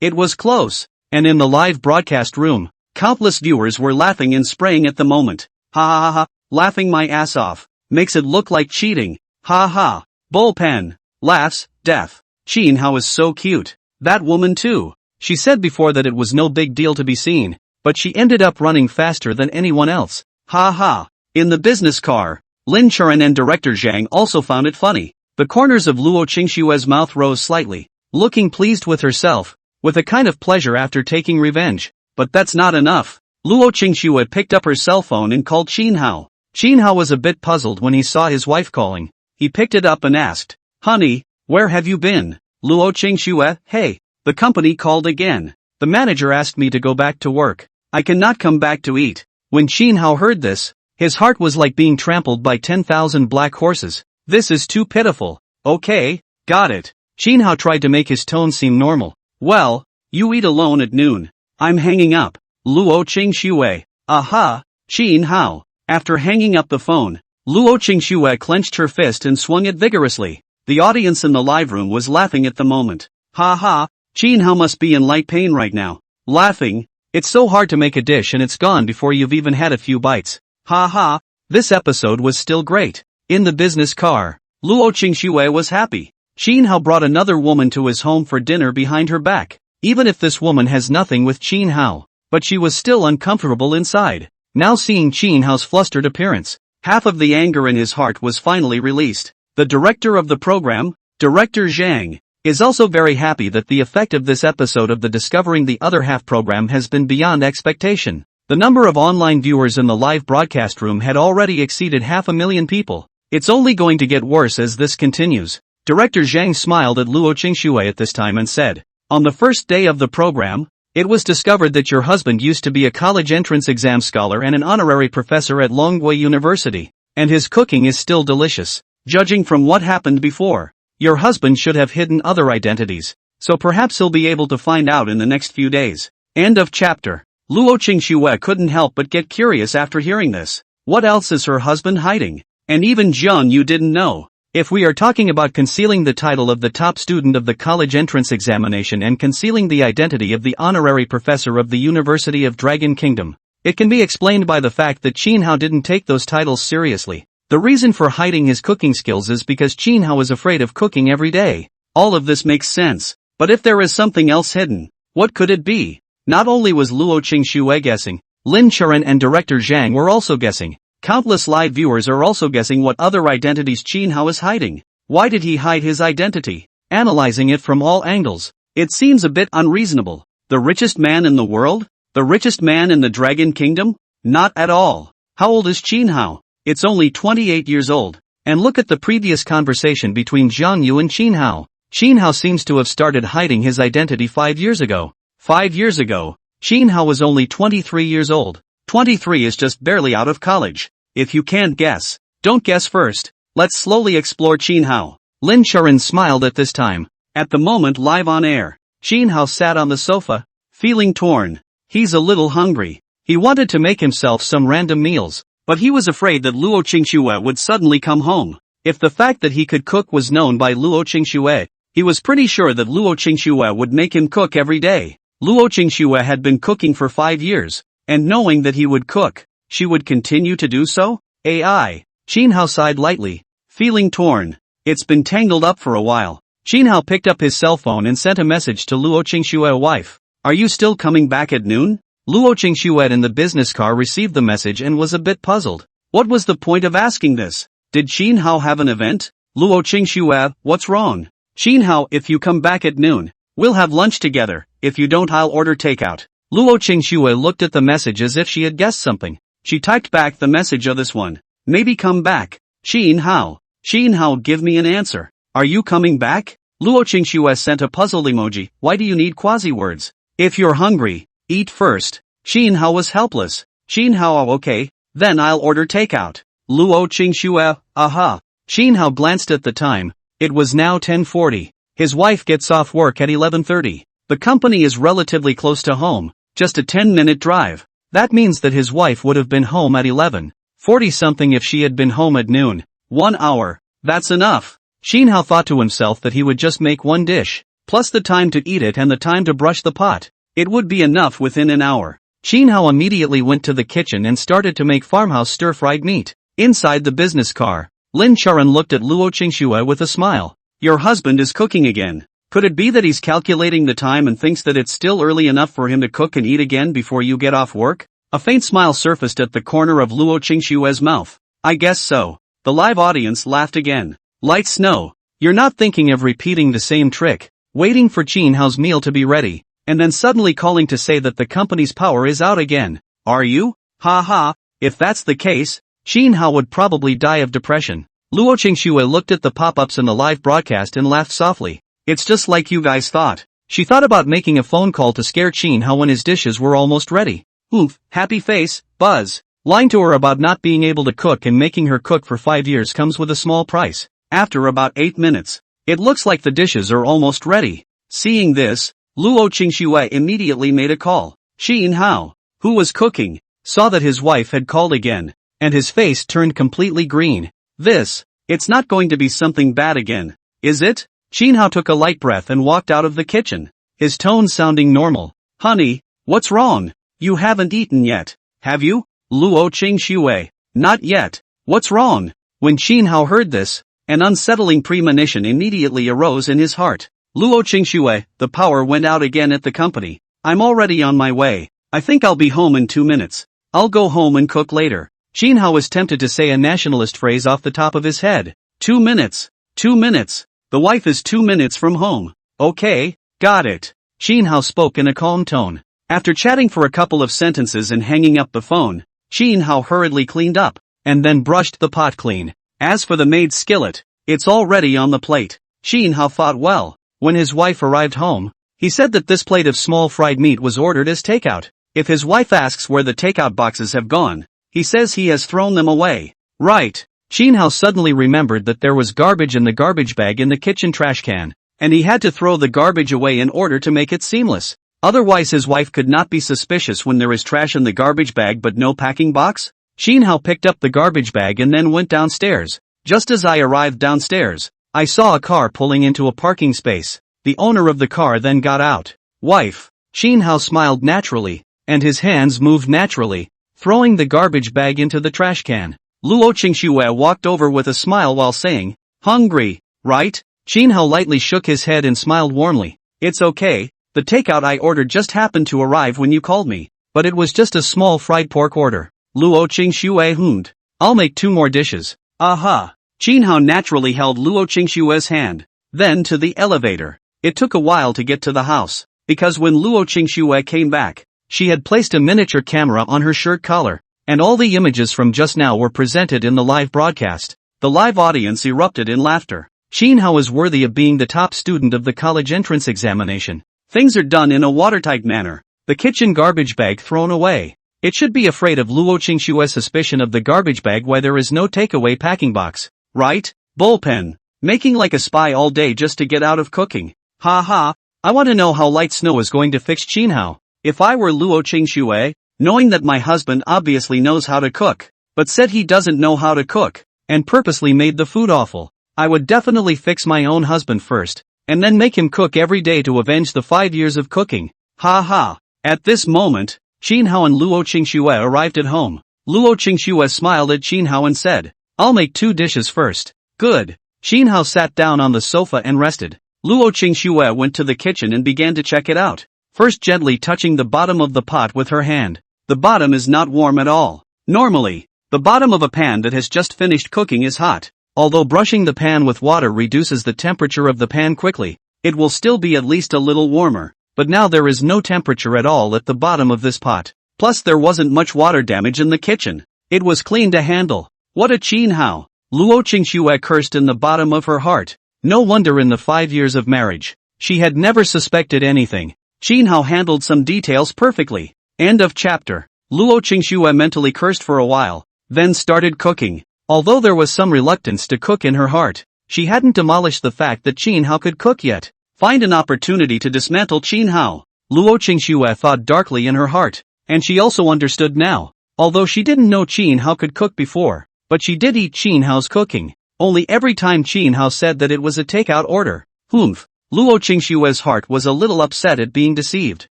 it was close, and in the live broadcast room, countless viewers were laughing and spraying at the moment. "Ha ha ha, laughing my ass off. Makes it look like cheating. Ha ha. Bullpen. Laughs, death. Qin Hao is so cute. That woman too." She said before that it was no big deal to be seen, but she ended up running faster than anyone else. Ha ha. In the business car, Lin Churan and director Zhang also found it funny. The corners of Luo Qingxue's mouth rose slightly, looking pleased with herself, with a kind of pleasure after taking revenge. But that's not enough. Luo Qingxue picked up her cell phone and called Qin Hao. Qin Hao was a bit puzzled when he saw his wife calling. He picked it up and asked, "Honey, where have you been?" Luo Qingxue, "Hey, the company called again. The manager asked me to go back to work. I cannot come back to eat." When Qin Hao heard this, his heart was like being trampled by 10,000 black horses. This is too pitiful. "Okay, got it." Qin Hao tried to make his tone seem normal. "Well, you eat alone at noon. I'm hanging up." Luo Qingxue. "Aha." Qin Hao. After hanging up the phone, Luo Qingxue clenched her fist and swung it vigorously. The audience in the live room was laughing at the moment. Ha ha, Qin Hao must be in light pain right now. Laughing. It's so hard to make a dish and it's gone before you've even had a few bites. Ha ha. This episode was still great. In the business car, Luo Qingxue was happy. Qin Hao brought another woman to his home for dinner behind her back. Even if this woman has nothing with Qin Hao, but she was still uncomfortable inside. Now seeing Qin Hao's flustered appearance, half of the anger in his heart was finally released. The director of the program, Director Zhang, is also very happy that the effect of this episode of the Discovering the Other Half program has been beyond expectation. The number of online viewers in the live broadcast room had already exceeded 500,000 people. It's only going to get worse as this continues. Director Zhang smiled at Luo Qingxue at this time and said, "On the first day of the program, it was discovered that your husband used to be a college entrance exam scholar and an honorary professor at Longgui University, and his cooking is still delicious. Judging from what happened before, your husband should have hidden other identities, so perhaps he'll be able to find out in the next few days." End of chapter. Luo Qingxue couldn't help but get curious after hearing this. What else is her husband hiding? And even Zhang Yu didn't know. If we are talking about concealing the title of the top student of the college entrance examination and concealing the identity of the honorary professor of the University of Dragon Kingdom, it can be explained by the fact that Qin Hao didn't take those titles seriously. The reason for hiding his cooking skills is because Qin Hao is afraid of cooking every day. All of this makes sense, but if there is something else hidden, what could it be? Not only was Luo Qingxue guessing, Lin Churen and Director Zhang were also guessing. Countless live viewers are also guessing what other identities Qin Hao is hiding. Why did he hide his identity? Analyzing it from all angles, it seems a bit unreasonable. The richest man in the world? The richest man in the Dragon Kingdom? Not at all. How old is Qin Hao? It's only 28 years old. And look at the previous conversation between Zhang Yu and Qin Hao. Qin Hao seems to have started hiding his identity 5 years ago. 5 years ago, Qin Hao was only 23 years old. 23 is just barely out of college. If you can't guess, don't guess first. Let's slowly explore Qin Hao. Lin Churen smiled at this time. At the moment live on air, Qin Hao sat on the sofa, feeling torn. He's a little hungry. He wanted to make himself some random meals, but he was afraid that Luo Qingxue would suddenly come home. If the fact that he could cook was known by Luo Qingxue, he was pretty sure that Luo Qingxue would make him cook every day. Luo Qingxue had been cooking for 5 years, and knowing that he would cook, she would continue to do so? AI. Qin Hao sighed lightly, feeling torn. It's been tangled up for a while. Qin Hao picked up his cell phone and sent a message to Luo Qingxue's wife. "Are you still coming back at noon?" Luo Qingxue in the business car received the message and was a bit puzzled. What was the point of asking this? Did Qin Hao have an event? Luo Qingxue, what's wrong? Qin Hao, if you come back at noon, we'll have lunch together. If you don't, I'll order takeout. Luo Qingxue looked at the message as if she had guessed something. She typed back the message of this one. Maybe come back. Qin Hao. Qin Hao, give me an answer. Are you coming back? Luo Qingxue sent a puzzled emoji. Why do you need quasi-words? If you're hungry, eat first. Qin Hao was helpless. Qin Hao, okay, then I'll order takeout. Luo Qingxue, aha. Qin Hao glanced at the time. It was now 10:40. His wife gets off work at 11:30. The company is relatively close to home, just a 10-minute drive. That means that his wife would have been home at 11:40 something if she had been home at noon. 1 hour. That's enough. Qin Hao thought to himself that he would just make one dish, plus the time to eat it and the time to brush the pot. It would be enough within an hour. Qin Hao immediately went to the kitchen and started to make farmhouse stir-fried meat. Inside the business car, Lin Churen looked at Luo Qingxue with a smile. Your husband is cooking again. Could it be that he's calculating the time and thinks that it's still early enough for him to cook and eat again before you get off work? A faint smile surfaced at the corner of Luo Qingxue's mouth. I guess so. The live audience laughed again. Light snow. You're not thinking of repeating the same trick, waiting for Qin Hao's meal to be ready, and then suddenly calling to say that the company's power is out again, are you? Ha ha, if that's the case, Qin Hao would probably die of depression. Luo Qingxue looked at the pop-ups in the live broadcast and laughed softly. It's just like you guys thought. She thought about making a phone call to scare Qin Hao when his dishes were almost ready. Oof, happy face, buzz. Lying to her about not being able to cook and making her cook for 5 years comes with a small price. After about 8 minutes, it looks like the dishes are almost ready. Seeing this, Luo Qingxue immediately made a call. Qin Hao, who was cooking, saw that his wife had called again. and his face turned completely green. It's not going to be something bad again, is it? Shin Hao took a light breath and walked out of the kitchen, his tone sounding normal. Honey, what's wrong? You haven't eaten yet, have you? Luo Qingxue. Not yet. What's wrong? When Shin Hao heard this, an unsettling premonition immediately arose in his heart. Luo Qingxue, the power went out again at the company. I'm already on my way. I think I'll be home in 2 minutes. I'll go home and cook later. Shin Hao was tempted to say a nationalist phrase off the top of his head. 2 minutes. 2 minutes. The wife is 2 minutes from home. Okay, got it. Shin Hao spoke in a calm tone. After chatting for a couple of sentences and hanging up the phone, Shin Hao hurriedly cleaned up, and then brushed the pot clean. As for the maid's skillet, it's already on the plate. Shin Hao thought well. When his wife arrived home, he said that this plate of small fried meat was ordered as takeout. If his wife asks where the takeout boxes have gone, he says he has thrown them away. Right. Shin Hao suddenly remembered that there was garbage in the garbage bag in the kitchen trash can, and he had to throw the garbage away in order to make it seamless. Otherwise his wife could not be suspicious when there is trash in the garbage bag but no packing box. Shin Hao picked up the garbage bag and then went downstairs. Just as I arrived downstairs, I saw a car pulling into a parking space. The owner of the car then got out. Wife. Shin Hao smiled naturally, and his hands moved naturally, throwing the garbage bag into the trash can. Luo Qingxue walked over with a smile while saying, hungry, right? Shin Hao lightly shook his head and smiled warmly. It's okay, the takeout I ordered just happened to arrive when you called me, but it was just a small fried pork order. Luo Qingxue hummed. I'll make 2 more dishes. Aha. Shin Hao naturally held Luo Qingxue's hand. Then to the elevator. It took a while to get to the house, because when Luo Qingxue came back, she had placed a miniature camera on her shirt collar, and all the images from just now were presented in the live broadcast. The live audience erupted in laughter. Shin Hao is worthy of being the top student of the college entrance examination. Things are done in a watertight manner. The kitchen garbage bag thrown away. It should be afraid of Luo Qingxue's suspicion of the garbage bag why there is no takeaway packing box. Right? Bullpen. Making like a spy all day just to get out of cooking. Ha ha. I want to know how light snow is going to fix Shin Hao. If I were Luo Qingxue, knowing that my husband obviously knows how to cook, but said he doesn't know how to cook, and purposely made the food awful, I would definitely fix my own husband first, and then make him cook every day to avenge the 5 years of cooking. Ha ha. At this moment, Shin Hao and Luo Qingxue arrived at home. Luo Qingxue smiled at Shin Hao and said, I'll make 2 dishes first. Good. Shin Hao sat down on the sofa and rested. Luo Qingxue went to the kitchen and began to check it out, first gently touching the bottom of the pot with her hand. The bottom is not warm at all. Normally, the bottom of a pan that has just finished cooking is hot. Although brushing the pan with water reduces the temperature of the pan quickly, it will still be at least a little warmer. But now there is no temperature at all at the bottom of this pot. Plus there wasn't much water damage in the kitchen. It was clean to handle. What a Shin Hao. Luo Qingxue cursed in the bottom of her heart. No wonder in the 5 years of marriage, she had never suspected anything. Shin Hao handled some details perfectly. End of chapter. Luo Qingxue mentally cursed for a while, then started cooking. Although there was some reluctance to cook in her heart, she hadn't demolished the fact that Shin Hao could cook yet. Find an opportunity to dismantle Shin Hao. Luo Qingxue thought darkly in her heart, and she also understood now. Although she didn't know Shin Hao could cook before, but she did eat Shin Hao's cooking. Only every time Shin Hao said that it was a takeout order. Humph. Luo Qingxue's heart was a little upset at being deceived.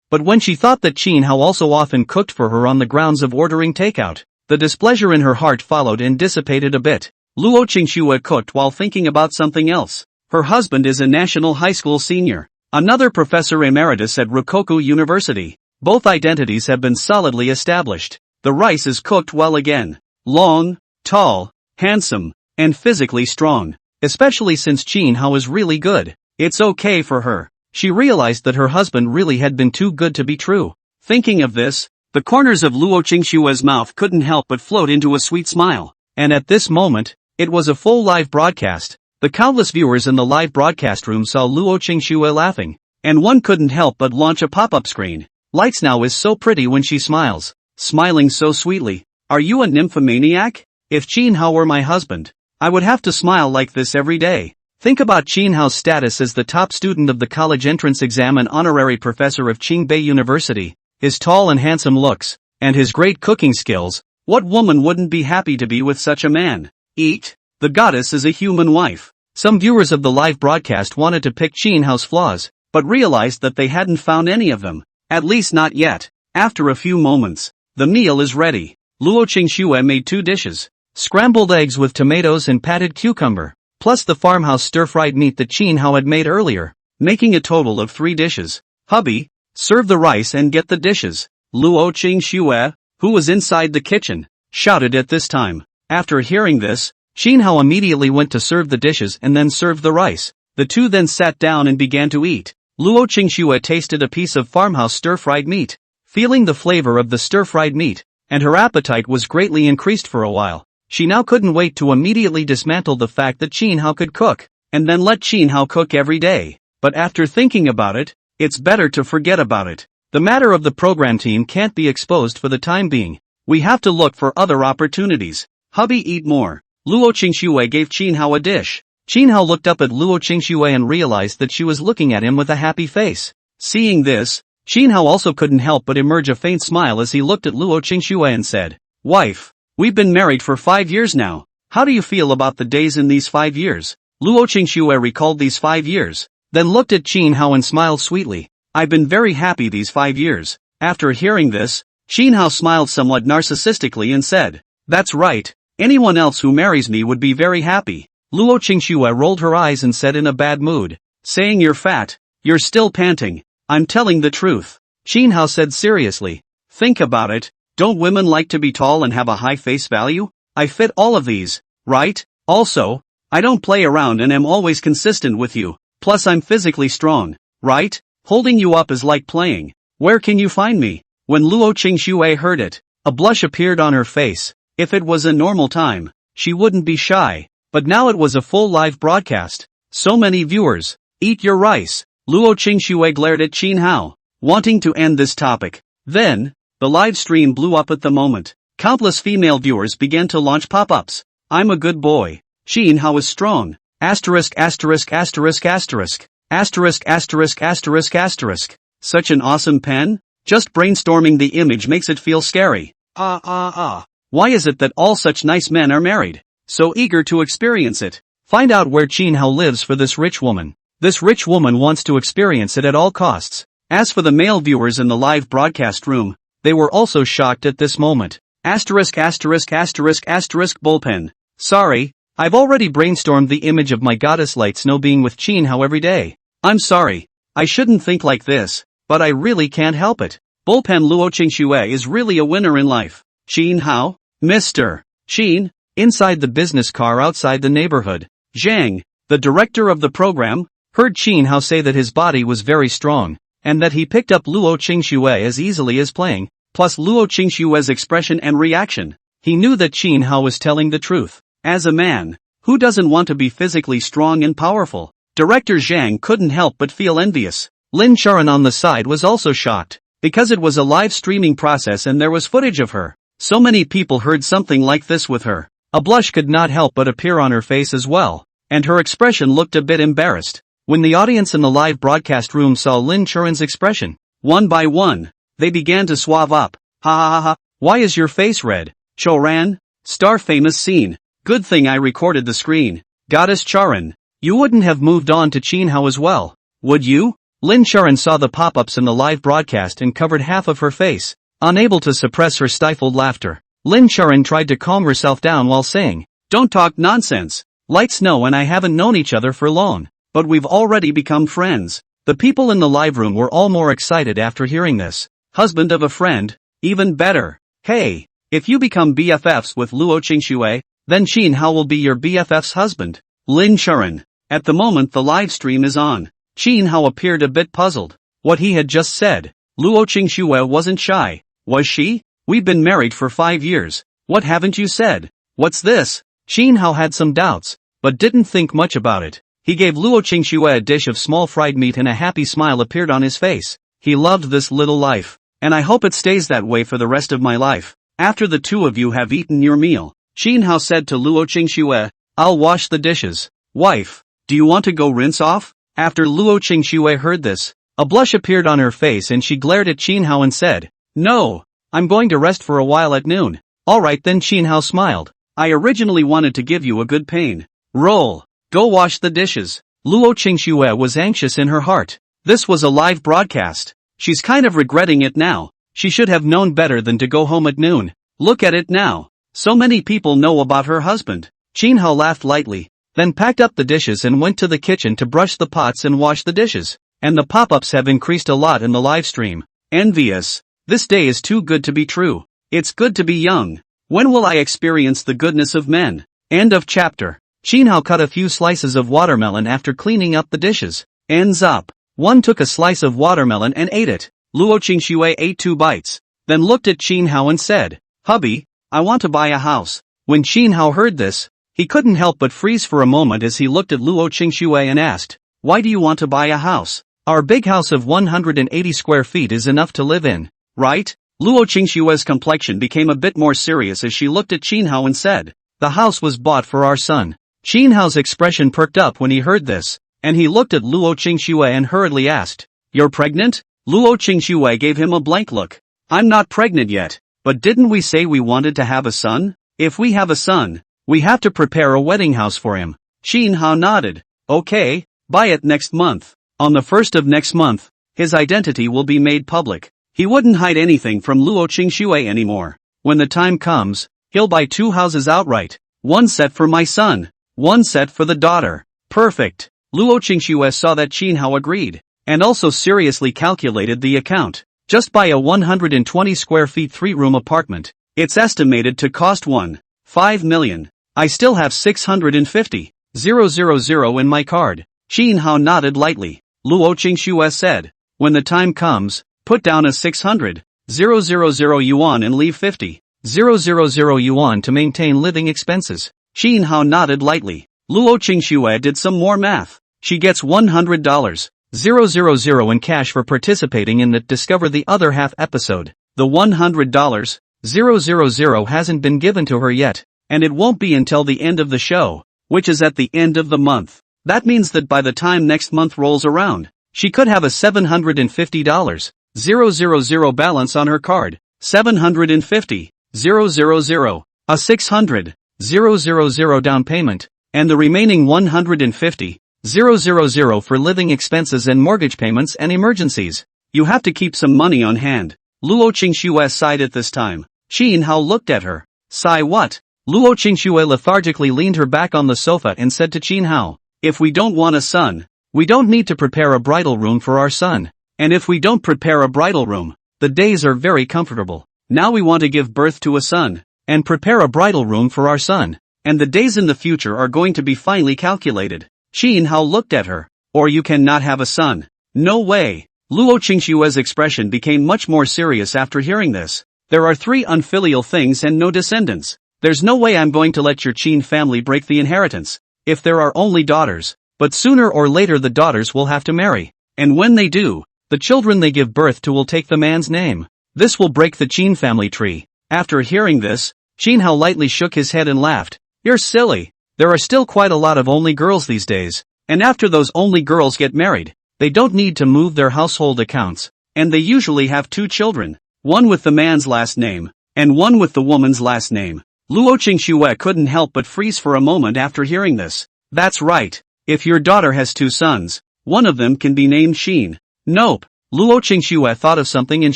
But when she thought that Shin Hao also often cooked for her on the grounds of ordering takeout, the displeasure in her heart followed and dissipated a bit. Luo Qingxue cooked while thinking about something else. Her husband is a national high school senior, another professor emeritus at Rikoku University. Both identities have been solidly established. The rice is cooked well again. Long, tall, handsome, and physically strong. Especially since Shin Hao is really good. It's okay for her. She realized that her husband really had been too good to be true. Thinking of this, the corners of Luo Qingxue's mouth couldn't help but float into a sweet smile. And at this moment, it was a full live broadcast. The countless viewers in the live broadcast room saw Luo Qingxue laughing, and one couldn't help but launch a pop-up screen. Lights now is so pretty when she smiles, smiling so sweetly. Are you a nymphomaniac? If Shin Hao were my husband, I would have to smile like this every day. Think about Shin Hao's status as the top student of the college entrance exam and honorary professor of Qingbei University, his tall and handsome looks, and his great cooking skills. What woman wouldn't be happy to be with such a man? Eat. The goddess is a human wife. Some viewers of the live broadcast wanted to pick Chin Hao's flaws, but realized that they hadn't found any of them. At least not yet. After a few moments, the meal is ready. Luo Qingxue made 2 dishes. Scrambled eggs with tomatoes and patted cucumber, plus the farmhouse stir-fried meat that Chin Hao had made earlier, making a total of 3 dishes. Hubby, serve the rice and get the dishes. Luo Qingxue, who was inside the kitchen, shouted at this time. After hearing this, Chin Hao immediately went to serve the dishes and then served the rice. The two then sat down and began to eat. Luo Qingxue tasted a piece of farmhouse stir-fried meat, feeling the flavor of the stir-fried meat, and her appetite was greatly increased for a while. She now couldn't wait to immediately dismantle the fact that Chin Hao could cook, and then let Chin Hao cook every day. But after thinking about it, it's better to forget about it. The matter of the program team can't be exposed for the time being. We have to look for other opportunities. Hubby, eat more. Luo Qingxue gave Chin Hao a dish. Chin Hao looked up at Luo Qingxue and realized that she was looking at him with a happy face. Seeing this, Chin Hao also couldn't help but emerge a faint smile as he looked at Luo Qingxue and said, "Wife, we've been married for 5 years now. How do you feel about the days in these 5 years?" Luo Qingxue recalled these 5 years, then looked at Chin Hao and smiled sweetly. "I've been very happy these 5 years." After hearing this, Chin Hao smiled somewhat narcissistically and said, "That's right, anyone else who marries me would be very happy." Luo Qingxue rolled her eyes and said in a bad mood, "Saying you're fat, you're still panting. I'm telling the truth." Chin Hao said seriously, "Think about it, don't women like to be tall and have a high face value? I fit all of these, right? Also, I don't play around and am always consistent with you, plus I'm physically strong, right? Holding you up is like playing. Where can you find me?" When Luo Qingxue heard it, a blush appeared on her face. If it was a normal time, she wouldn't be shy, but now it was a full live broadcast. So many viewers. "Eat your rice." Luo Qingxue glared at Chin Hao, wanting to end this topic. Then, the live stream blew up at the moment. Countless female viewers began to launch pop-ups. "I'm a good boy. Chin Hao is strong. Asterisk asterisk asterisk asterisk. Asterisk asterisk asterisk asterisk. Such an awesome pen? Just brainstorming the image makes it feel scary. Why is it that all such nice men are married? So eager to experience it. Find out where Chin Hao lives for this rich woman. This rich woman wants to experience it at all costs." As for the male viewers in the live broadcast room, they were also shocked at this moment. Asterisk asterisk asterisk asterisk bullpen. "Sorry, I've already brainstormed the image of my goddess Light Snow being with Chin Hao every day. I'm sorry, I shouldn't think like this, but I really can't help it. Bullpen Luo Qingxue is really a winner in life." Chin Hao? Mr. Chin? Inside the business car outside the neighborhood, Zhang, the director of the program, heard Chin Hao say that his body was very strong, and that he picked up Luo Qingxue as easily as playing, plus Luo Qingxue's expression and reaction. He knew that Chin Hao was telling the truth. As a man, who doesn't want to be physically strong and powerful? Director Zhang couldn't help but feel envious. Lin Charan on the side was also shocked, because it was a live streaming process and there was footage of her. So many people heard something like this with her. A blush could not help but appear on her face as well, and her expression looked a bit embarrassed. When the audience in the live broadcast room saw Lin Charan's expression, one by one, they began to suave up. "Ha ha ha ha, why is your face red? Choran? Star famous scene. Good thing I recorded the screen. Goddess Charan, you wouldn't have moved on to Chin Hao as well, would you?" Lin Charan saw the pop-ups in the live broadcast and covered half of her face. Unable to suppress her stifled laughter, Lin Charan tried to calm herself down while saying, "Don't talk nonsense. Light Snow and I haven't known each other for long, but we've already become friends." The people in the live room were all more excited after hearing this. "Husband of a friend? Even better. Hey, if you become BFFs with Luo Qingxue, then Chin Hao will be your BFF's husband." Lin Charan. At the moment the live stream is on, Chin Hao appeared a bit puzzled. What he had just said, Luo Qingxue wasn't shy, was she? "We've been married for 5 years. What haven't you said? What's this?" Chin Hao had some doubts, but didn't think much about it. He gave Luo Qingxue a dish of small fried meat and a happy smile appeared on his face. He loved this little life, and I hope it stays that way for the rest of my life. After the two of you have eaten your meal, Chin Hao said to Luo Qingxue, "I'll wash the dishes. Wife, do you want to go rinse off?" After Luo Qingxue heard this, a blush appeared on her face and she glared at Chin Hao and said, "No, I'm going to rest for a while at noon." Alright then, Qin Hao smiled. I originally wanted to give you a good pain. Roll. Go wash the dishes. Luo Qingxue was anxious in her heart. This was a live broadcast. She's kind of regretting it now. She should have known better than to go home at noon. Look at it now. So many people know about her husband. Qin Hao laughed lightly, then packed up the dishes and went to the kitchen to brush the pots and wash the dishes. And the pop-ups have increased a lot in the live stream. Envious. This day is too good to be true. It's good to be young. When will I experience the goodness of men? End of chapter. Qin Hao cut a few slices of watermelon after cleaning up the dishes. Ends up. One took a slice of watermelon and ate it. Luo Qingxue ate 2 bites, then looked at Qin Hao and said, "Hubby, I want to buy a house." When Qin Hao heard this, he couldn't help but freeze for a moment as he looked at Luo Qingxue and asked, "Why do you want to buy a house? Our big house of 180 square feet is enough to live in, right?" Luo Qingxue's complexion became a bit more serious as she looked at Qin Hao and said, "The house was bought for our son." Qin Hao's expression perked up when he heard this, and he looked at Luo Qingxue and hurriedly asked, "You're pregnant?" Luo Qingxue gave him a blank look. "I'm not pregnant yet, but didn't we say we wanted to have a son? If we have a son, we have to prepare a wedding house for him." Qin Hao nodded. "Okay, buy it next month. On the 1st of next month, his identity will be made public. He wouldn't hide anything from Luo Qingxue anymore. When the time comes, he'll buy 2 houses outright. 1 set for my son, 1 set for the daughter." Perfect. Luo Qingxue saw that Qin Hao agreed, and also seriously calculated the account. Just buy a 120 square feet 3-room apartment. It's estimated to cost 1.5 million. I still have 650,000 in my card. Qin Hao nodded lightly. Luo Qingxue said, "When the time comes, put down a 600,000 yuan and leave 50,000 yuan to maintain living expenses." Qin Hao nodded lightly. Luo Qingxue did some more math. She gets $100,000 in cash for participating in the Discover the Other Half episode. The $100,000 hasn't been given to her yet, and it won't be until the end of the show, which is at the end of the month. That means that by the time next month rolls around, she could have a $750,000 balance on her card. 750,000, a 600,000 down payment, and the remaining 150,000 for living expenses and mortgage payments and emergencies. You have to keep some money on hand. Luo Qingxue sighed at this time. Qin Hao looked at her. Sigh what? Luo Qingxue lethargically leaned her back on the sofa and said to Qin Hao, "If we don't want a son, we don't need to prepare a bridal room for our son. And if we don't prepare a bridal room, the days are very comfortable. Now we want to give birth to a son, and prepare a bridal room for our son. And the days in the future are going to be finely calculated." Qin Hao looked at her. "Or you cannot have a son." "No way." Luo Qingxue's expression became much more serious after hearing this. "There are 3 unfilial things and no descendants. There's no way I'm going to let your Qin family break the inheritance. If there are only daughters, but sooner or later the daughters will have to marry. And when they do, the children they give birth to will take the man's name. This will break the Qin family tree." After hearing this, Qin Hao lightly shook his head and laughed. "You're silly. There are still quite a lot of only girls these days, and after those only girls get married, they don't need to move their household accounts, and they usually have 2 children, one with the man's last name, and one with the woman's last name." Luo Qingxue couldn't help but freeze for a moment after hearing this. "That's right. If your daughter has 2 sons, one of them can be named Xin." Nope. Luo Qingxue thought of something and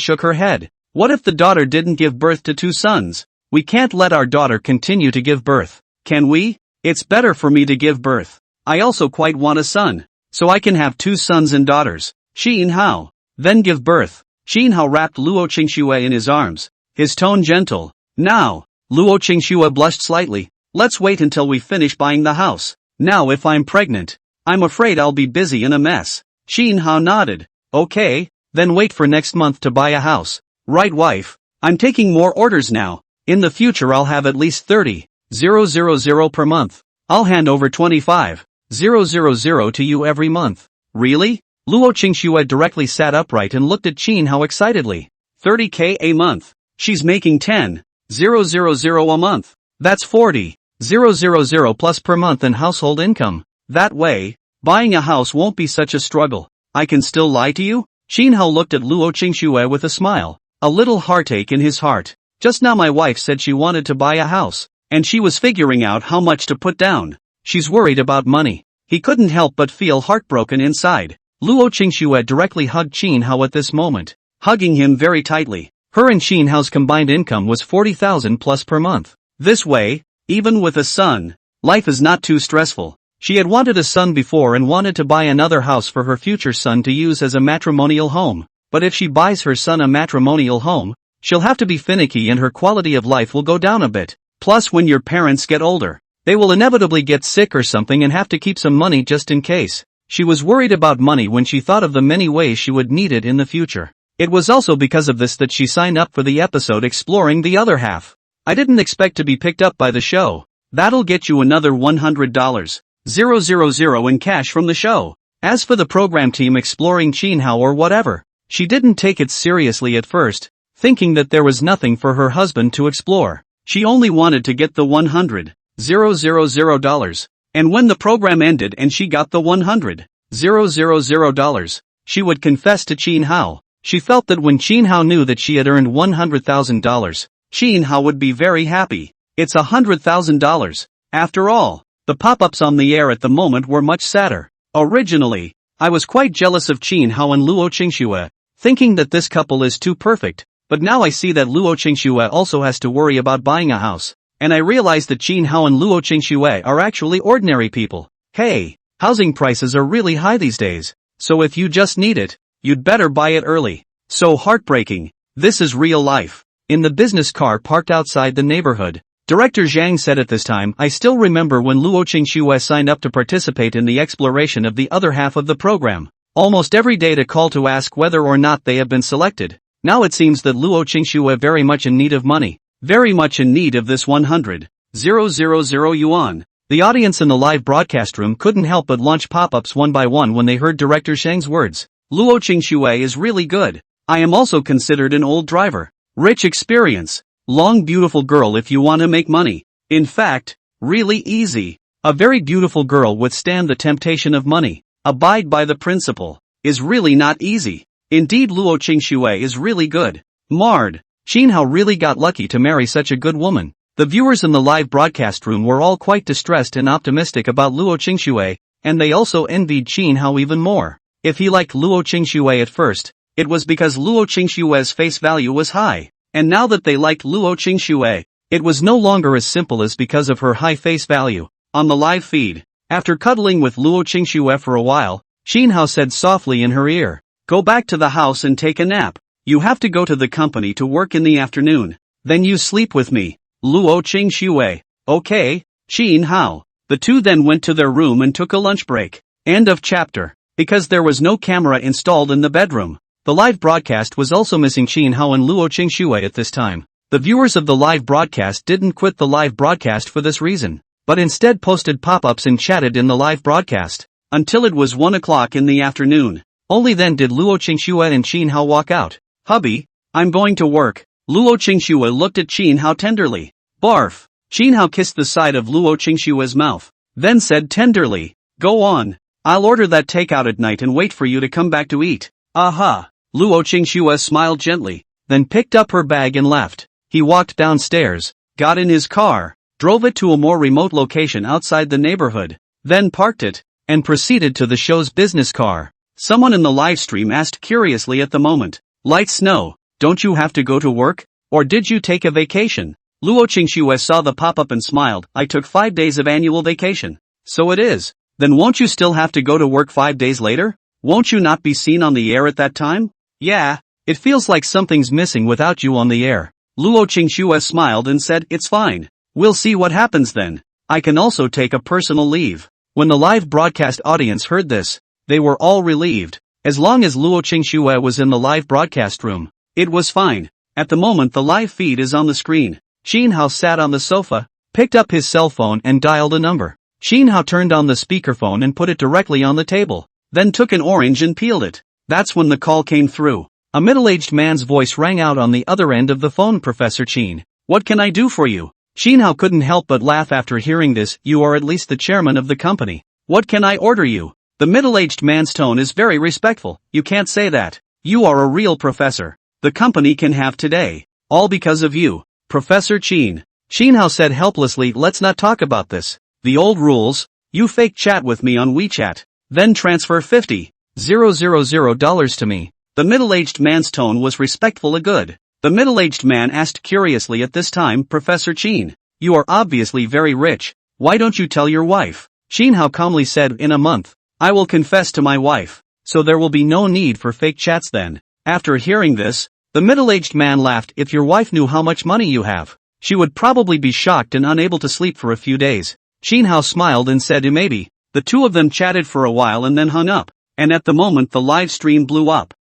shook her head. "What if the daughter didn't give birth to 2 sons? We can't let our daughter continue to give birth, can we? It's better for me to give birth. I also quite want a son, so I can have 2 sons and daughters." Qin Hao. "Then give birth." Qin Hao wrapped Luo Qingxue in his arms, his tone gentle. "Now." Luo Qingxue blushed slightly. "Let's wait until we finish buying the house. Now if I'm pregnant, I'm afraid I'll be busy and a mess." Qin Hao nodded. "Okay, then wait for next month to buy a house." "Right, wife. I'm taking more orders now. In the future I'll have at least 30,000 per month. I'll hand over 25,000 to you every month." "Really?" Luo Qingxue directly sat upright and looked at Qin Hao excitedly. 30k a month. She's making 10,000 a month. That's 40,000 plus per month in household income. That way, buying a house won't be such a struggle. I can still lie to you? Qin Hao looked at Luo Qingxue with a smile, a little heartache in his heart. Just now my wife said she wanted to buy a house, and she was figuring out how much to put down. She's worried about money. He couldn't help but feel heartbroken inside. Luo Qingxue directly hugged Qin Hao at this moment, hugging him very tightly. Her and Qin Hao's combined income was 40,000 plus per month. This way, even with a son, life is not too stressful. She had wanted a son before and wanted to buy another house for her future son to use as a matrimonial home. But if she buys her son a matrimonial home, she'll have to be finicky and her quality of life will go down a bit. Plus when your parents get older, they will inevitably get sick or something and have to keep some money just in case. She was worried about money when she thought of the many ways she would need it in the future. It was also because of this that she signed up for the episode exploring the other half. I didn't expect to be picked up by the show. That'll get you another $100,000 in cash from the show. As for the program team exploring Qin Hao or whatever, she didn't take it seriously at first, thinking that there was nothing for her husband to explore. She only wanted to get the $100,000. And when the program ended and she got the $100,000, she would confess to Qin Hao. She felt that when Qin Hao knew that she had earned $100,000, Qin Hao would be very happy. It's $100,000. After all, the pop-ups on the air at the moment were much sadder. Originally, I was quite jealous of Qin Hao and Luo Qingxue, thinking that this couple is too perfect, but now I see that Luo Qingxue also has to worry about buying a house, and I realize that Qin Hao and Luo Qingxue are actually ordinary people. Hey, housing prices are really high these days, so if you just need it, you'd better buy it early. So heartbreaking. This is real life. In the business car parked outside the neighborhood, Director Zhang said at this time, I still remember when Luo Qingxue signed up to participate in the exploration of the other half of the program. Almost every day to call to ask whether or not they have been selected. Now it seems that Luo Qingxue very much in need of money. Very much in need of this 100,000 yuan. The audience in the live broadcast room couldn't help but launch pop-ups one by one when they heard Director Zhang's words. Luo Qingxue is really good. I am also considered an old driver. Rich experience. Long beautiful girl if you want to make money. In fact, really easy. A very beautiful girl withstand the temptation of money. Abide by the principle. Is really not easy. Indeed Luo Qingxue is really good. Marred. Qin Hao really got lucky to marry such a good woman. The viewers in the live broadcast room were all quite distressed and optimistic about Luo Qingxue, and they also envied Qin Hao even more. If he liked Luo Qingxue at first, it was because Luo Qingxue's face value was high. And now that they liked Luo Qingxue, it was no longer as simple as because of her high face value. On the live feed, after cuddling with Luo Qingxue for a while, Qin Hao said softly in her ear, go back to the house and take a nap. You have to go to the company to work in the afternoon. Then you sleep with me. Luo Qingxue. Okay, Qin Hao. The two then went to their room and took a lunch break. End of chapter. Because there was no camera installed in the bedroom, the live broadcast was also missing Qin Hao and Luo Qingxue at this time. The viewers of the live broadcast didn't quit the live broadcast for this reason, but instead posted pop-ups and chatted in the live broadcast, until it was 1 o'clock in the afternoon. Only then did Luo Qingxue and Qin Hao walk out. Hubby, I'm going to work. Luo Qingxue looked at Qin Hao tenderly. Barf. Qin Hao kissed the side of Luo Qingxue's mouth, then said tenderly, go on. I'll order that takeout at night and wait for you to come back to eat. Aha. Luo Qingxue smiled gently, then picked up her bag and left. He walked downstairs, got in his car, drove it to a more remote location outside the neighborhood, then parked it, and proceeded to the show's business car. Someone in the live stream asked curiously at the moment, Light Snow, don't you have to go to work? Or did you take a vacation? Luo Qingxue saw the pop-up and smiled, I took 5 days of annual vacation. So it is. Then won't you still have to go to work 5 days later? Won't you not be seen on the air at that time? Yeah, it feels like something's missing without you on the air. Luo Qingxue smiled and said, it's fine. We'll see what happens then. I can also take a personal leave. When the live broadcast audience heard this, they were all relieved. As long as Luo Qingxue was in the live broadcast room, it was fine. At the moment the live feed is on the screen. Qin Hao sat on the sofa, picked up his cell phone and dialed a number. Qin Hao turned on the speakerphone and put it directly on the table, then took an orange and peeled it. That's when the call came through. A middle-aged man's voice rang out on the other end of the phone. Professor Qin, what can I do for you? Qin Hao couldn't help but laugh after hearing this. You are at least the chairman of the company. What can I order you? The middle-aged man's tone is very respectful. You can't say that. You are a real professor. The company can have today. All because of you. Professor Chin. Chin Hao said helplessly, let's not talk about this. The old rules. You fake chat with me on WeChat. Then transfer $50,000 to me. The middle-aged man's tone was respectful and good. The middle-aged man asked curiously at this time, Professor Chin, you are obviously very rich. Why don't you tell your wife? Chin Hao calmly said, in a month, I will confess to my wife. So there will be no need for fake chats then. After hearing this, the middle-aged man laughed. If your wife knew how much money you have, she would probably be shocked and unable to sleep for a few days. Chin Hao smiled and said, maybe. The two of them chatted for a while and then hung up. And at the moment the live stream blew up.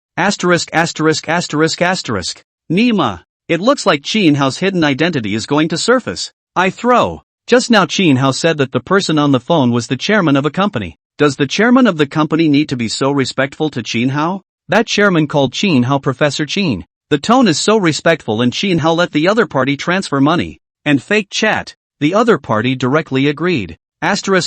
Nima. It looks like Chin Hao's hidden identity is going to surface. I throw. Just now Chin Hao said that the person on the phone was the chairman of a company. Does the chairman of the company need to be so respectful to Chin Hao? That chairman called Chin Hao Professor Chin. The tone is so respectful and Chin Hao let the other party transfer money. And fake chat. The other party directly agreed. Listening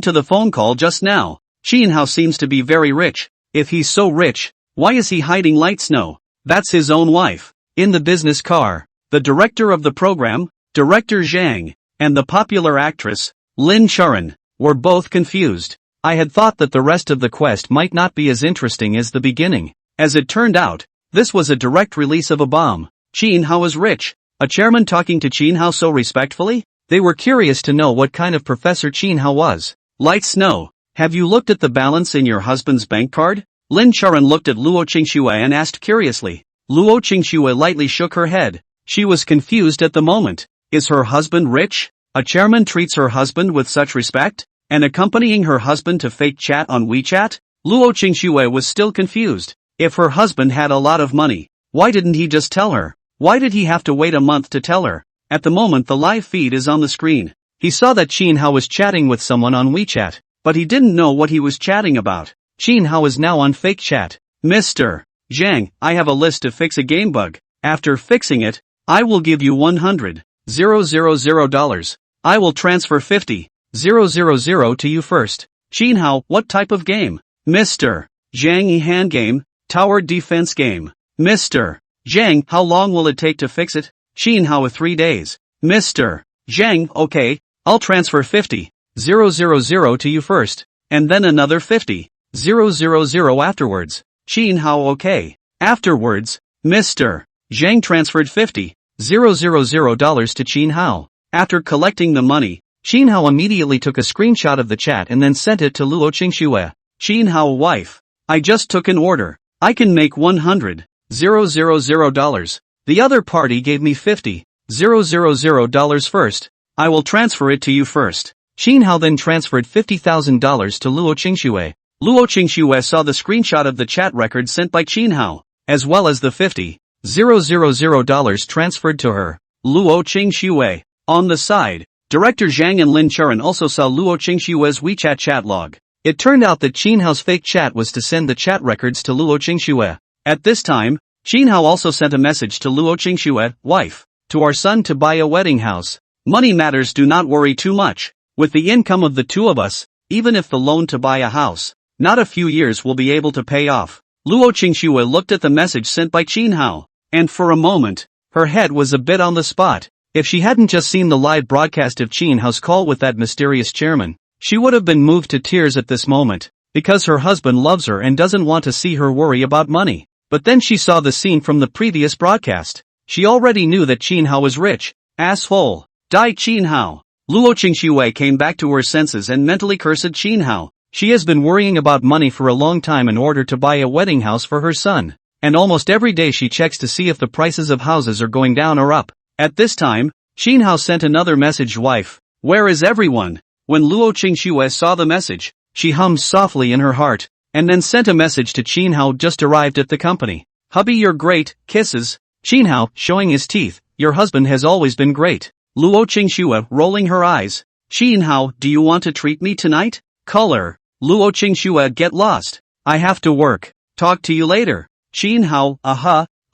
to the phone call just now, Chin Hao seems to be very rich. If he's so rich, why is he hiding Light Snow? That's his own wife. In the business car, the director of the program, Director Zhang, and the popular actress, Lin Charan, were both confused. I had thought that the rest of the quest might not be as interesting as the beginning. As it turned out, this was a direct release of a bomb. Chin Hao is rich. A chairman talking to Chin Hao so respectfully? They were curious to know what kind of professor Chin Hao was. Light Snow, have you looked at the balance in your husband's bank card? Lin Charan looked at Luo Qingxue and asked curiously. Luo Qingxue lightly shook her head. She was confused at the moment. Is her husband rich? A chairman treats her husband with such respect? And accompanying her husband to fake chat on WeChat? Luo Qingxue was still confused. If her husband had a lot of money, why didn't he just tell her? Why did he have to wait a month to tell her? At the moment the live feed is on the screen. He saw that Chin Hao was chatting with someone on WeChat, but he didn't know what he was chatting about. Chin Hao is now on fake chat. Mr. Zhang, I have a list to fix a game bug. After fixing it, I will give you $100,000. I will transfer $50,000 to you first. Chin Hao, what type of game? Mr. Zhang, hand game, tower defense game. Mr. Zhang, how long will it take to fix it? Chin Hao, 3 days. Mr. Zhang, okay, I'll transfer $50,000 to you first, and then another $50,000 afterwards. Chin Hao, okay. Afterwards, Mr. Zhang transferred $50,000 to Chin Hao. After collecting the money, Chin Hao immediately took a screenshot of the chat and then sent it to Luo Qingxue. Chin Hao, wife, I just took an order. I can make $100,000. The other party gave me $50,000 first. I will transfer it to you first. Chin Hao then transferred $50,000 to Luo Qingxue. Luo Qingxue saw the screenshot of the chat record sent by Chin Hao, as well as the $50,000 transferred to her. Luo Qingxue. On the side, Director Zhang and Lin Charan also saw Luo Qingxue's WeChat chat log. It turned out that Chin Hao's fake chat was to send the chat records to Luo Qingxue. At this time, Chin Hao also sent a message to Luo Qingxue, wife, to our son to buy a wedding house. Money matters, do not worry too much. With the income of the two of us, even if the loan to buy a house, not a few years will be able to pay off. Luo Qingxue looked at the message sent by Chin Hao, and for a moment, her head was a bit on the spot. If she hadn't just seen the live broadcast of Chin Hao's call with that mysterious chairman, she would have been moved to tears at this moment, because her husband loves her and doesn't want to see her worry about money. But then she saw the scene from the previous broadcast. She already knew that Chin Hao was rich. Asshole. Die Chin Hao. Luo Qingxue came back to her senses and mentally cursed Chin Hao. She has been worrying about money for a long time in order to buy a wedding house for her son. And almost every day she checks to see if the prices of houses are going down or up. At this time, Chin Hao sent another message, wife, where is everyone? When Luo Qingxue saw the message, she hummed softly in her heart, and then sent a message to Chin Hao, just arrived at the company. Hubby, you're great, kisses. Chin Hao, showing his teeth, your husband has always been great. Luo Qingxue, rolling her eyes. Chin Hao, do you want to treat me tonight? Color. Luo Qingxue, get lost. I have to work. Talk to you later. Chin Hao,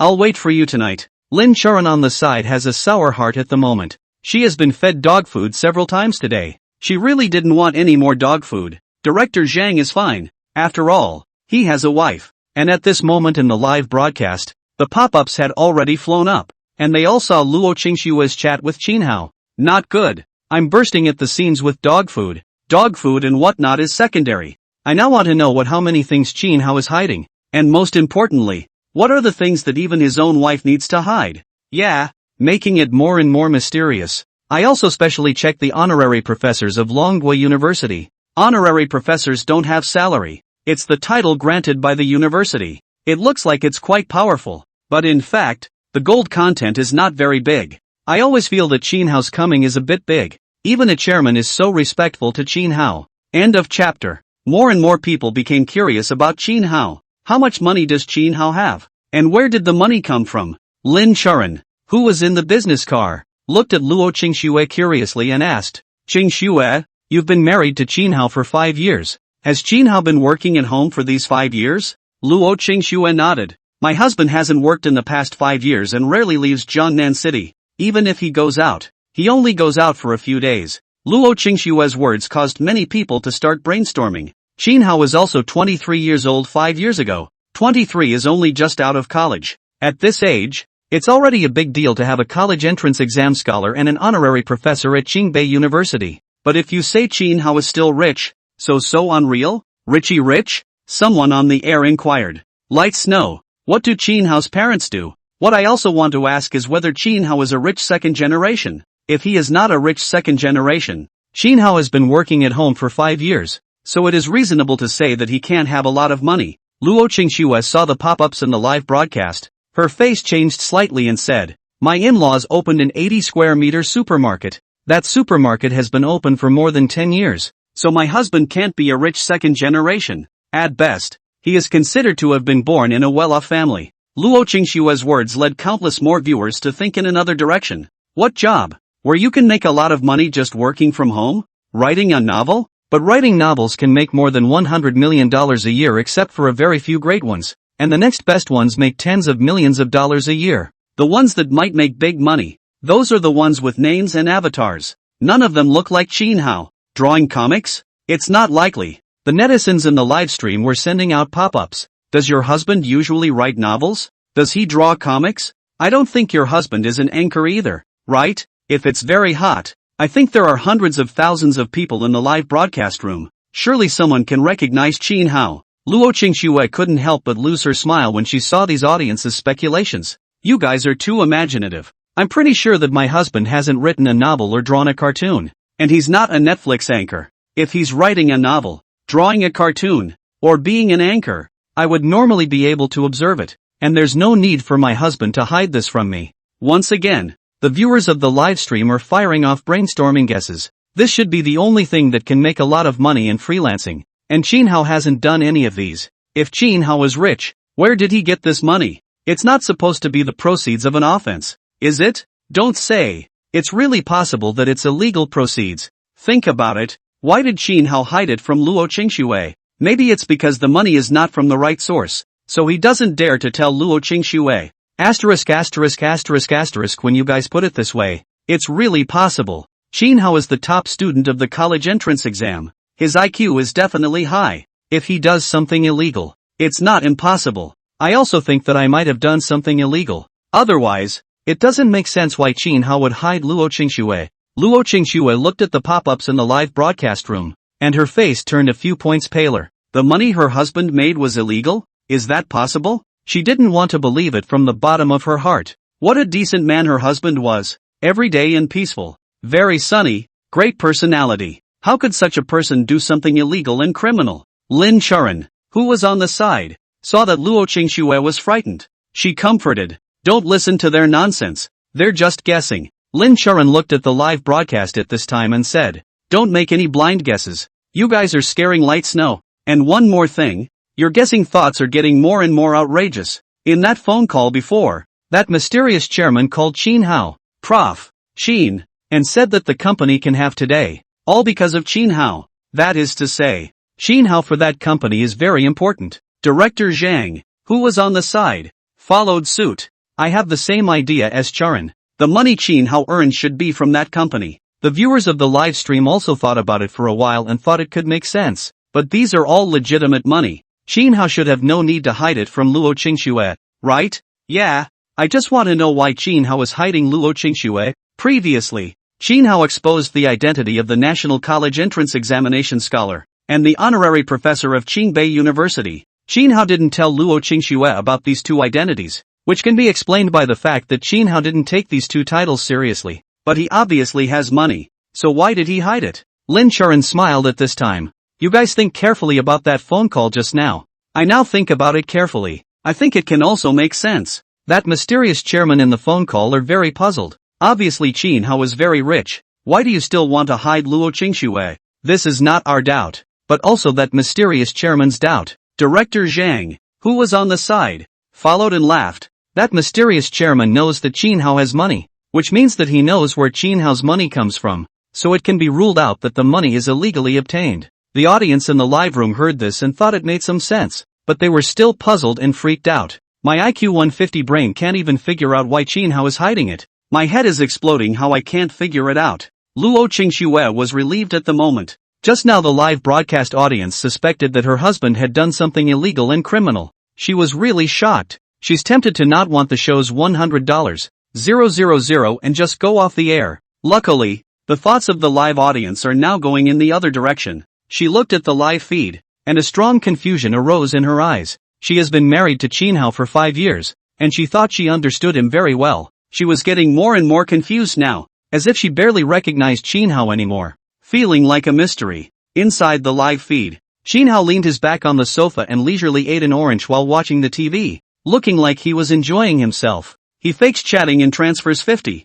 I'll wait for you tonight. Lin Charan on the side has a sour heart at the moment. She has been fed dog food several times today. She really didn't want any more dog food. Director Zhang is fine. After all, he has a wife. And at this moment in the live broadcast, The pop-ups had already flown up, and they all saw Luo Qingshue's chat with Qinhao. Not good. I'm bursting at the seams with dog food. Dog food and whatnot is secondary. I now want to know how many things Qinhao is hiding. And most importantly, what are the things that even his own wife needs to hide? Yeah, making it more and more mysterious. I also specially checked the honorary professors of Longhua University. Honorary professors don't have salary. It's the title granted by the university. It looks like it's quite powerful, but in fact, the gold content is not very big. I always feel that Qinhao's coming is a bit big. Even a chairman is so respectful to Qinhao. End of chapter. More and more people became curious about Qinhao. How much money does Qinhao have? And where did the money come from? Lin Churan, who was in the business car, looked at Luo Qingxue curiously and asked, Qingxue, you've been married to Qinhao for 5 years. Has Qinhao been working at home for these 5 years? Luo Qingxue nodded. My husband hasn't worked in the past 5 years and rarely leaves Jiangnan City. Even if he goes out, he only goes out for a few days. Luo Qingshue's words caused many people to start brainstorming. Qinhao was also 23 years old 5 years ago. 23 is only just out of college. At this age, it's already a big deal to have a college entrance exam scholar and an honorary professor at Qingbei University. But if you say Qinhao is still rich, so unreal? Richie rich? Someone on the air inquired. Light snow. What do Qinhao's parents do? What I also want to ask is whether Qinhao is a rich second generation. If he is not a rich second generation, Qinhao has been working at home for 5 years, so it is reasonable to say that he can't have a lot of money. Luo Qingxue saw the pop-ups in the live broadcast. Her face changed slightly and said, my in-laws opened an 80 square meter supermarket. That supermarket has been open for more than 10 years, so my husband can't be a rich second generation. At best, he is considered to have been born in a well-off family. Luo Qingshue's words led countless more viewers to think in another direction. What job? Where you can make a lot of money just working from home? Writing a novel? But writing novels can make more than $100 million a year except for a very few great ones, and the next best ones make tens of millions of dollars a year. The ones that might make big money, those are the ones with names and avatars. None of them look like Qinhao. Drawing comics? It's not likely. The netizens in the live stream were sending out pop-ups. Does your husband usually write novels? Does he draw comics? I don't think your husband is an anchor either, right? If it's very hot, I think there are hundreds of thousands of people in the live broadcast room. Surely someone can recognize Qinhao. Luo Qingshuo couldn't help but lose her smile when she saw these audience's speculations. You guys are too imaginative. I'm pretty sure that my husband hasn't written a novel or drawn a cartoon. And he's not a Netflix anchor. If he's writing a novel, drawing a cartoon, or being an anchor, I would normally be able to observe it. And there's no need for my husband to hide this from me. Once again, the viewers of the live stream are firing off brainstorming guesses. This should be the only thing that can make a lot of money in freelancing. And Qinhao hasn't done any of these. If Qinhao is rich, where did he get this money? It's not supposed to be the proceeds of an offense, is it? Don't say. It's really possible that it's illegal proceeds. Think about it. Why did Qinhao hide it from Luo Qingshuo? Maybe it's because the money is not from the right source, so he doesn't dare to tell Luo Qingshuo. When you guys put it this way, it's really possible. Qinhao is the top student of the college entrance exam. His IQ is definitely high. If he does something illegal, it's not impossible. I also think that I might have done something illegal. Otherwise, it doesn't make sense why Qinhao would hide Luo Qingshuo. Luo Qingshuo looked at the pop-ups in the live broadcast room, and her face turned a few points paler. The money her husband made was illegal? Is that possible? She didn't want to believe it from the bottom of her heart. What a decent man her husband was. Everyday and peaceful. Very sunny, great personality. How could such a person do something illegal and criminal? Lin Churan, who was on the side, saw that Luo Qingshuo was frightened. She comforted. Don't listen to their nonsense. They're just guessing. Lin Churan looked at the live broadcast at this time and said, don't make any blind guesses. You guys are scaring Light Snow. And one more thing. Your guessing thoughts are getting more and more outrageous. In that phone call before, that mysterious chairman called Qinhao, Prof. Qin, and said that the company can have today, all because of Qinhao. That is to say, Qinhao for that company is very important. Director Zhang, who was on the side, followed suit. I have the same idea as Charan. The money Qinhao earns should be from that company. The viewers of the live stream also thought about it for a while and thought it could make sense. But these are all legitimate money. Qinhao should have no need to hide it from Luo Qingshuo, right? Yeah, I just want to know why Qin Hao is hiding Luo Qingxue. Previously, Qin Hao exposed the identity of the National College Entrance Examination scholar and the honorary professor of Qingbei University. Qin Hao didn't tell Luo Qingxue about these two identities, which can be explained by the fact that Qin Hao didn't take these two titles seriously. But he obviously has money, so why did he hide it? Lin Churan smiled at this time. You guys think carefully about that phone call just now. I now think about it carefully. I think it can also make sense. That mysterious chairman in the phone call are very puzzled. Obviously Qin Hao is very rich. Why do you still want to hide Luo Qingxue? This is not our doubt, but also that mysterious chairman's doubt. Director Zhang, who was on the side, followed and laughed. That mysterious chairman knows that Qin Hao has money, which means that he knows where Qin Hao's money comes from, so it can be ruled out that the money is illegally obtained. The audience in the live room heard this and thought it made some sense, but they were still puzzled and freaked out. My IQ 150 brain can't even figure out why Qin Hao is hiding it. My head is exploding how I can't figure it out. Luo Qingxue was relieved at the moment. Just now the live broadcast audience suspected that her husband had done something illegal and criminal. She was really shocked. She's tempted to not want the show's $100,000 and just go off the air. Luckily, the thoughts of the live audience are now going in the other direction. She looked at the live feed, and a strong confusion arose in her eyes. She has been married to Qin Hao for 5 years, and she thought she understood him very well. She was getting more and more confused now, as if she barely recognized Qin Hao anymore. Feeling like a mystery. Inside the live feed, Qin Hao leaned his back on the sofa and leisurely ate an orange while watching the TV, looking like he was enjoying himself. He fakes chatting and transfers $50,000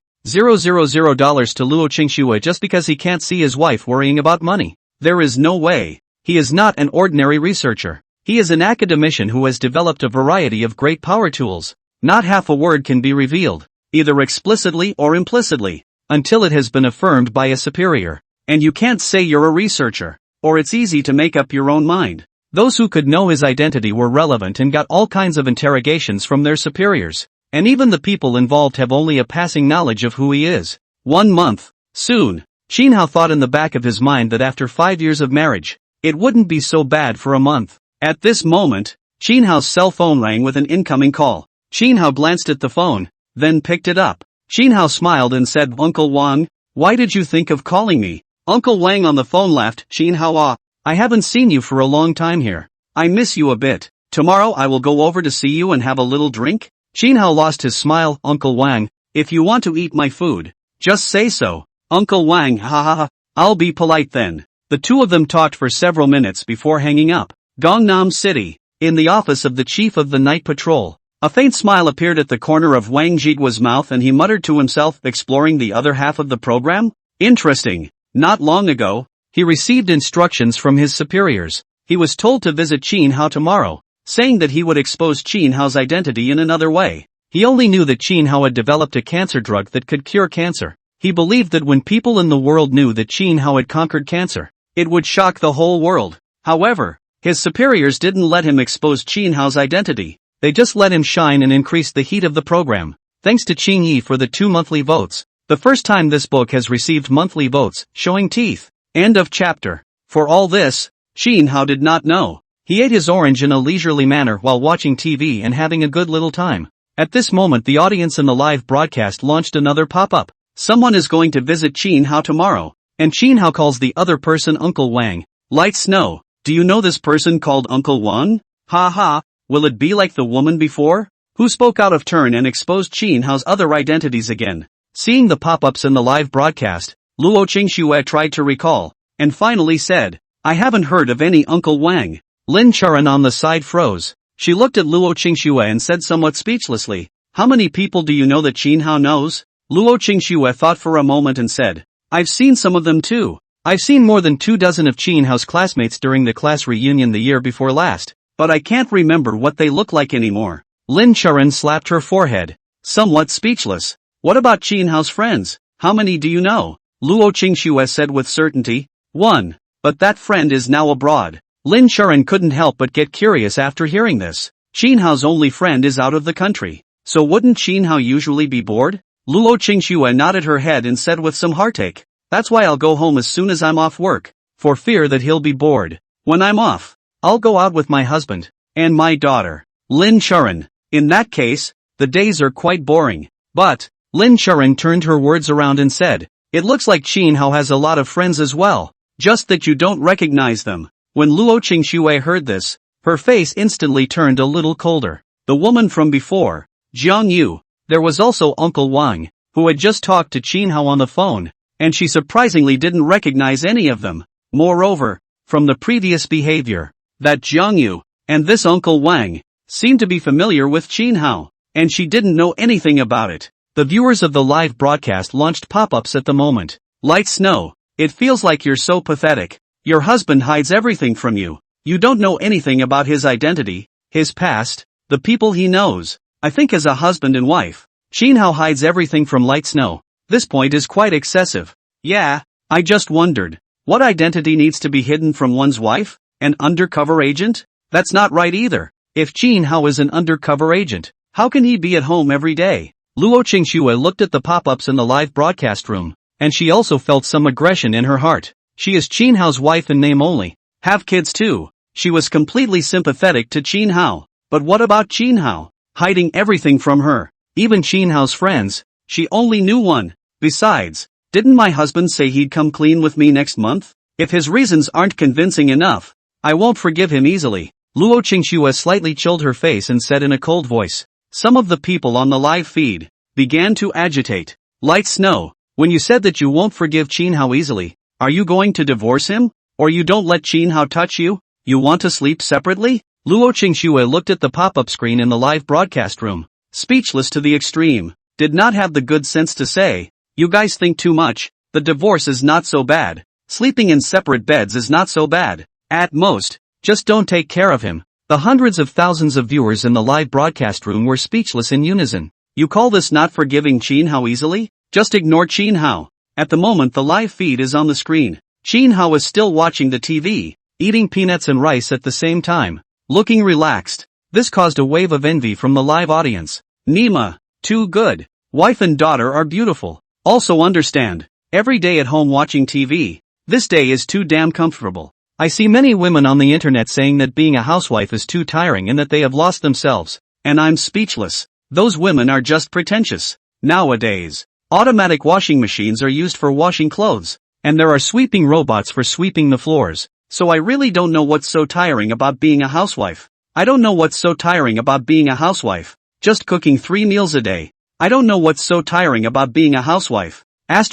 to Luo Qingxue just because he can't see his wife worrying about money. There is no way. He is not an ordinary researcher. He is an academician who has developed a variety of great power tools. Not half a word can be revealed, either explicitly or implicitly, until it has been affirmed by a superior. And you can't say you're a researcher, or it's easy to make up your own mind. Those who could know his identity were relevant and got all kinds of interrogations from their superiors, and even the people involved have only a passing knowledge of who he is. 1 month. Soon. Qin Hao thought in the back of his mind that after 5 years of marriage, it wouldn't be so bad for a month. At this moment, Qin Hao's cell phone rang with an incoming call. Qin Hao glanced at the phone, then picked it up. Qin Hao smiled and said, Uncle Wang, why did you think of calling me? Uncle Wang on the phone laughed. Qin Hao, I haven't seen you for a long time here. I miss you a bit. Tomorrow I will go over to see you and have a little drink. Qin Hao lost his smile. Uncle Wang, if you want to eat my food, just say so. Uncle Wang, ha ha ha, I'll be polite then. The two of them talked for several minutes before hanging up. Gangnam City. In the office of the chief of the night patrol, a faint smile appeared at the corner of Wang Jigua's mouth and he muttered to himself, exploring the other half of the program? Interesting. Not long ago, he received instructions from his superiors. He was told to visit Qin Hao tomorrow, saying that he would expose Qin Hao's identity in another way. He only knew that Qin Hao had developed a cancer drug that could cure cancer. He believed that when people in the world knew that Qin Hao had conquered cancer, it would shock the whole world. However, his superiors didn't let him expose Qin Hao's identity. They just let him shine and increased the heat of the program. Thanks to Qing Yi for the 2 monthly votes. The first time this book has received monthly votes, showing teeth. End of chapter. For all this, Qin Hao did not know. He ate his orange in a leisurely manner while watching TV and having a good little time. At this moment the audience in the live broadcast launched another pop-up. Someone is going to visit Qin Hao tomorrow, and Qin Hao calls the other person Uncle Wang. Light snow. Do you know this person called Uncle Wang? Ha ha, will it be like the woman before, who spoke out of turn and exposed Qin Hao's other identities again? Seeing the pop-ups in the live broadcast, Luo Qingxue tried to recall, and finally said, I haven't heard of any Uncle Wang. Lin Churan on the side froze. She looked at Luo Qingxue and said somewhat speechlessly, how many people do you know that Qin Hao knows? Luo Qingxue thought for a moment and said, I've seen some of them too. I've seen more than 24 of Qin Hao's classmates during the class reunion the year before last, but I can't remember what they look like anymore. Lin Churan slapped her forehead, somewhat speechless. What about Qin Hao's friends? How many do you know? Luo Qingxue said with certainty, 1. But that friend is now abroad. Lin Churan couldn't help but get curious after hearing this. Qin Hao's only friend is out of the country. So wouldn't Qin Hao usually be bored? Luo Qingxue nodded her head and said with some heartache, that's why I'll go home as soon as I'm off work, for fear that he'll be bored. When I'm off, I'll go out with my husband, and my daughter. Lin Churan. In that case, the days are quite boring. But, Lin Charing turned her words around and said, it looks like Qin Hao has a lot of friends as well, just that you don't recognize them. When Luo Qingxue heard this, her face instantly turned a little colder. The woman from before, Jiang Yu. There was also Uncle Wang, who had just talked to Qin Hao on the phone, and she surprisingly didn't recognize any of them. Moreover, from the previous behavior, that Jiang Yu and this Uncle Wang seemed to be familiar with Qin Hao, and she didn't know anything about it. The viewers of the live broadcast launched pop-ups at the moment. Light Snow, it feels like you're so pathetic. Your husband hides everything from you. You don't know anything about his identity, his past, the people he knows. I think as a husband and wife, Qin Hao hides everything from Light Snow. This point is quite excessive. Yeah, I just wondered, what identity needs to be hidden from one's wife? An undercover agent? That's not right either. If Qin Hao is an undercover agent, how can he be at home every day? Luo Qingxue looked at the pop-ups in the live broadcast room, and she also felt some aggression in her heart. She is Qin Hao's wife in name only. Have kids too. She was completely sympathetic to Qin Hao. But what about Qin Hao? Hiding everything from her. Even Qin Hao's friends. She only knew one. Besides, didn't my husband say he'd come clean with me next month? If his reasons aren't convincing enough, I won't forgive him easily. Luo Qingxue slightly chilled her face and said in a cold voice. Some of the people on the live feed began to agitate. Light Snow, when you said that you won't forgive Qin Hao easily, are you going to divorce him? Or you don't let Qin Hao touch you? You want to sleep separately? Luo Qingxue looked at the pop-up screen in the live broadcast room, speechless to the extreme, did not have the good sense to say, you guys think too much, the divorce is not so bad, sleeping in separate beds is not so bad, at most, just don't take care of him. The hundreds of thousands of viewers in the live broadcast room were speechless in unison. You call this not forgiving Qin Hao easily? Just ignore Qin Hao. At the moment the live feed is on the screen. Qin Hao is still watching the TV, eating peanuts and rice at the same time, looking relaxed. This caused a wave of envy from the live audience. Nima, too good. Wife and daughter are beautiful. Also understand, every day at home watching TV. This day is too damn comfortable. I see many women on the internet saying that being a housewife is too tiring and that they have lost themselves, and I'm speechless. Those women are just pretentious. Nowadays, automatic washing machines are used for washing clothes, and there are sweeping robots for sweeping the floors. So I really don't know what's so tiring about being a housewife. I don't know what's so tiring about being a housewife. Just cooking 3 meals a day. I don't know what's so tiring about being a housewife. I'd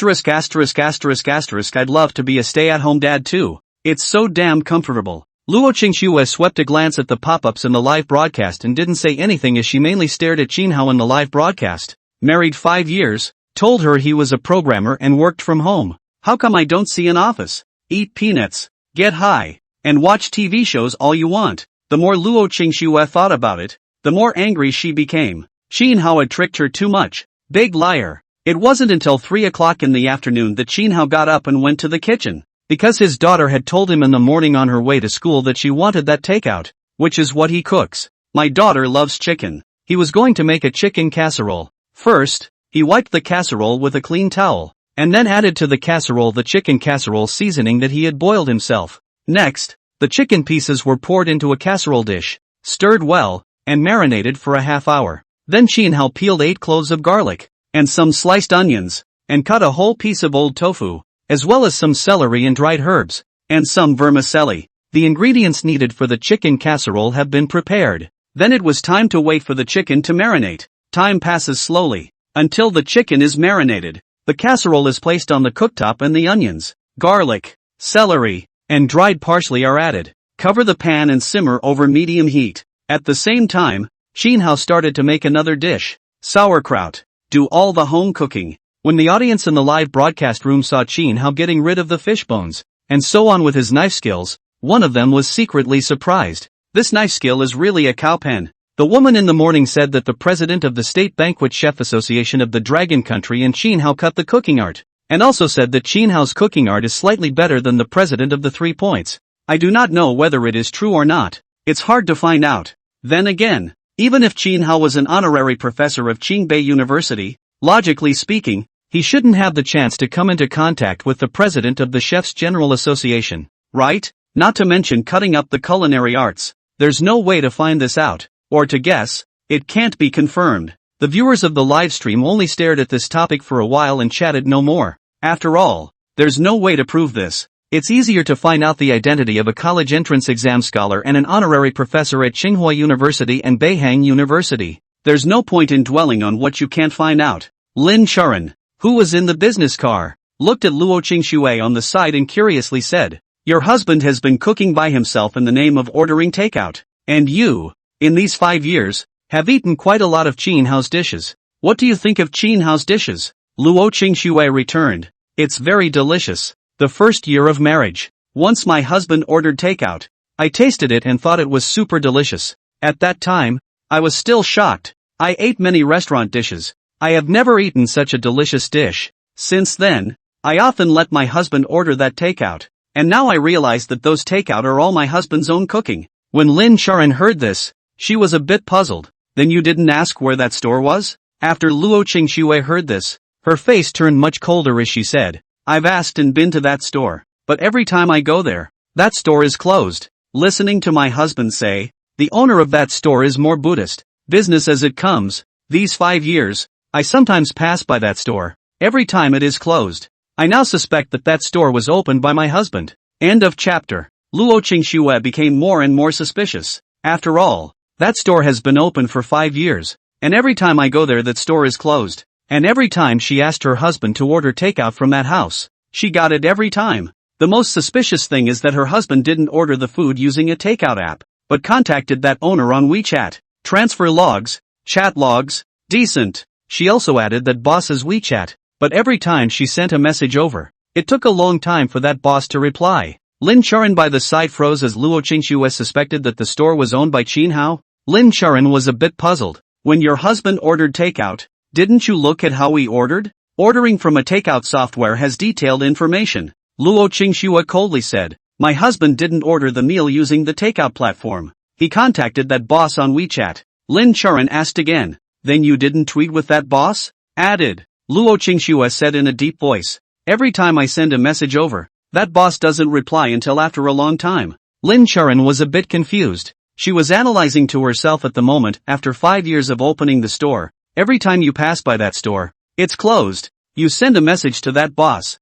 love to be a stay-at-home dad too. It's so damn comfortable. Luo Qingxue swept a glance at the pop-ups in the live broadcast and didn't say anything as she mainly stared at Qin Hao in the live broadcast. Married 5 years, told her he was a programmer and worked from home. How come I don't see an office? Eat peanuts, get high, and watch TV shows all you want. The more Luo Qingxue thought about it, the more angry she became. Qin Hao had tricked her too much. Big liar. It wasn't until 3 o'clock in the afternoon that Qin Hao got up and went to the kitchen. Because his daughter had told him in the morning on her way to school that she wanted that takeout, which is what he cooks. My daughter loves chicken. He was going to make a chicken casserole. First, he wiped the casserole with a clean towel, and then added to the casserole the chicken casserole seasoning that he had boiled himself. Next, the chicken pieces were poured into a casserole dish, stirred well, and marinated for a half hour. Then Qin Hao peeled 8 cloves of garlic, and some sliced onions, and cut a whole piece of old tofu, as well as some celery and dried herbs, and some vermicelli. The ingredients needed for the chicken casserole have been prepared. Then it was time to wait for the chicken to marinate. Time passes slowly, until the chicken is marinated. The casserole is placed on the cooktop and the onions, garlic, celery, and dried parsley are added. Cover the pan and simmer over medium heat. At the same time, Qin Hao started to make another dish, sauerkraut. Do all the home cooking. When the audience in the live broadcast room saw Qin Hao getting rid of the fish bones, and so on with his knife skills, one of them was secretly surprised. This knife skill is really a cowpen. The woman in the morning said that the president of the State Banquet Chef Association of the Dragon Country and Qin Hao cut the cooking art, and also said that Qin Hao's cooking art is slightly better than the president of the 3 Points. I do not know whether it is true or not. It's hard to find out. Then again, even if Qin Hao was an honorary professor of Qingbei University, logically speaking, he shouldn't have the chance to come into contact with the president of the Chefs General Association, right? Not to mention cutting up the culinary arts. There's no way to find this out, or to guess. It can't be confirmed. The viewers of the live stream only stared at this topic for a while and chatted no more. After all, there's no way to prove this. It's easier to find out the identity of a college entrance exam scholar and an honorary professor at Tsinghua University and Beihang University. There's no point in dwelling on what you can't find out. Lin Churan, who was in the business car, looked at Luo Qingxue on the side and curiously said, "Your husband has been cooking by himself in the name of ordering takeout. And you, in these 5 years, have eaten quite a lot of Qinhao's dishes. What do you think of Qinhao's dishes?" Luo Qingxue returned, "It's very delicious. The first year of marriage. Once my husband ordered takeout. I tasted it and thought it was super delicious. At that time, I was still shocked. I ate many restaurant dishes. I have never eaten such a delicious dish. Since then, I often let my husband order that takeout. And now I realize that those takeout are all my husband's own cooking." When Lin Charan heard this, she was a bit puzzled. "Then you didn't ask where that store was?" After Luo Qingxue heard this, her face turned much colder as she said, "I've asked and been to that store, but every time I go there, that store is closed." Listening to my husband say, "The owner of that store is more Buddhist, business as it comes, these 5 years, I sometimes pass by that store. Every time it is closed. I now suspect that that store was opened by my husband." End of chapter. Luo Qingxue became more and more suspicious. After all, that store has been open for 5 years, and every time I go there that store is closed. And every time she asked her husband to order takeout from that house, she got it every time. The most suspicious thing is that her husband didn't order the food using a takeout app, but contacted that owner on WeChat. Transfer logs, chat logs, decent. She also added that boss's WeChat, but every time she sent a message over, it took a long time for that boss to reply. Lin Charan by the side froze as Luo Qingxue suspected that the store was owned by Qinhao. Lin Charan was a bit puzzled. "When your husband ordered takeout, didn't you look at how he ordered? Ordering from a takeout software has detailed information." Luo Qingxue coldly said, "My husband didn't order the meal using the takeout platform. He contacted that boss on WeChat." Lin Charan asked again, "Then you didn't tweet with that boss?" Added, Luo Qingxue said in a deep voice, "Every time I send a message over, that boss doesn't reply until after a long time." Lin Charan was a bit confused. She was analyzing to herself at the moment. After 5 years of opening the store, every time you pass by that store, it's closed. You send a message to that boss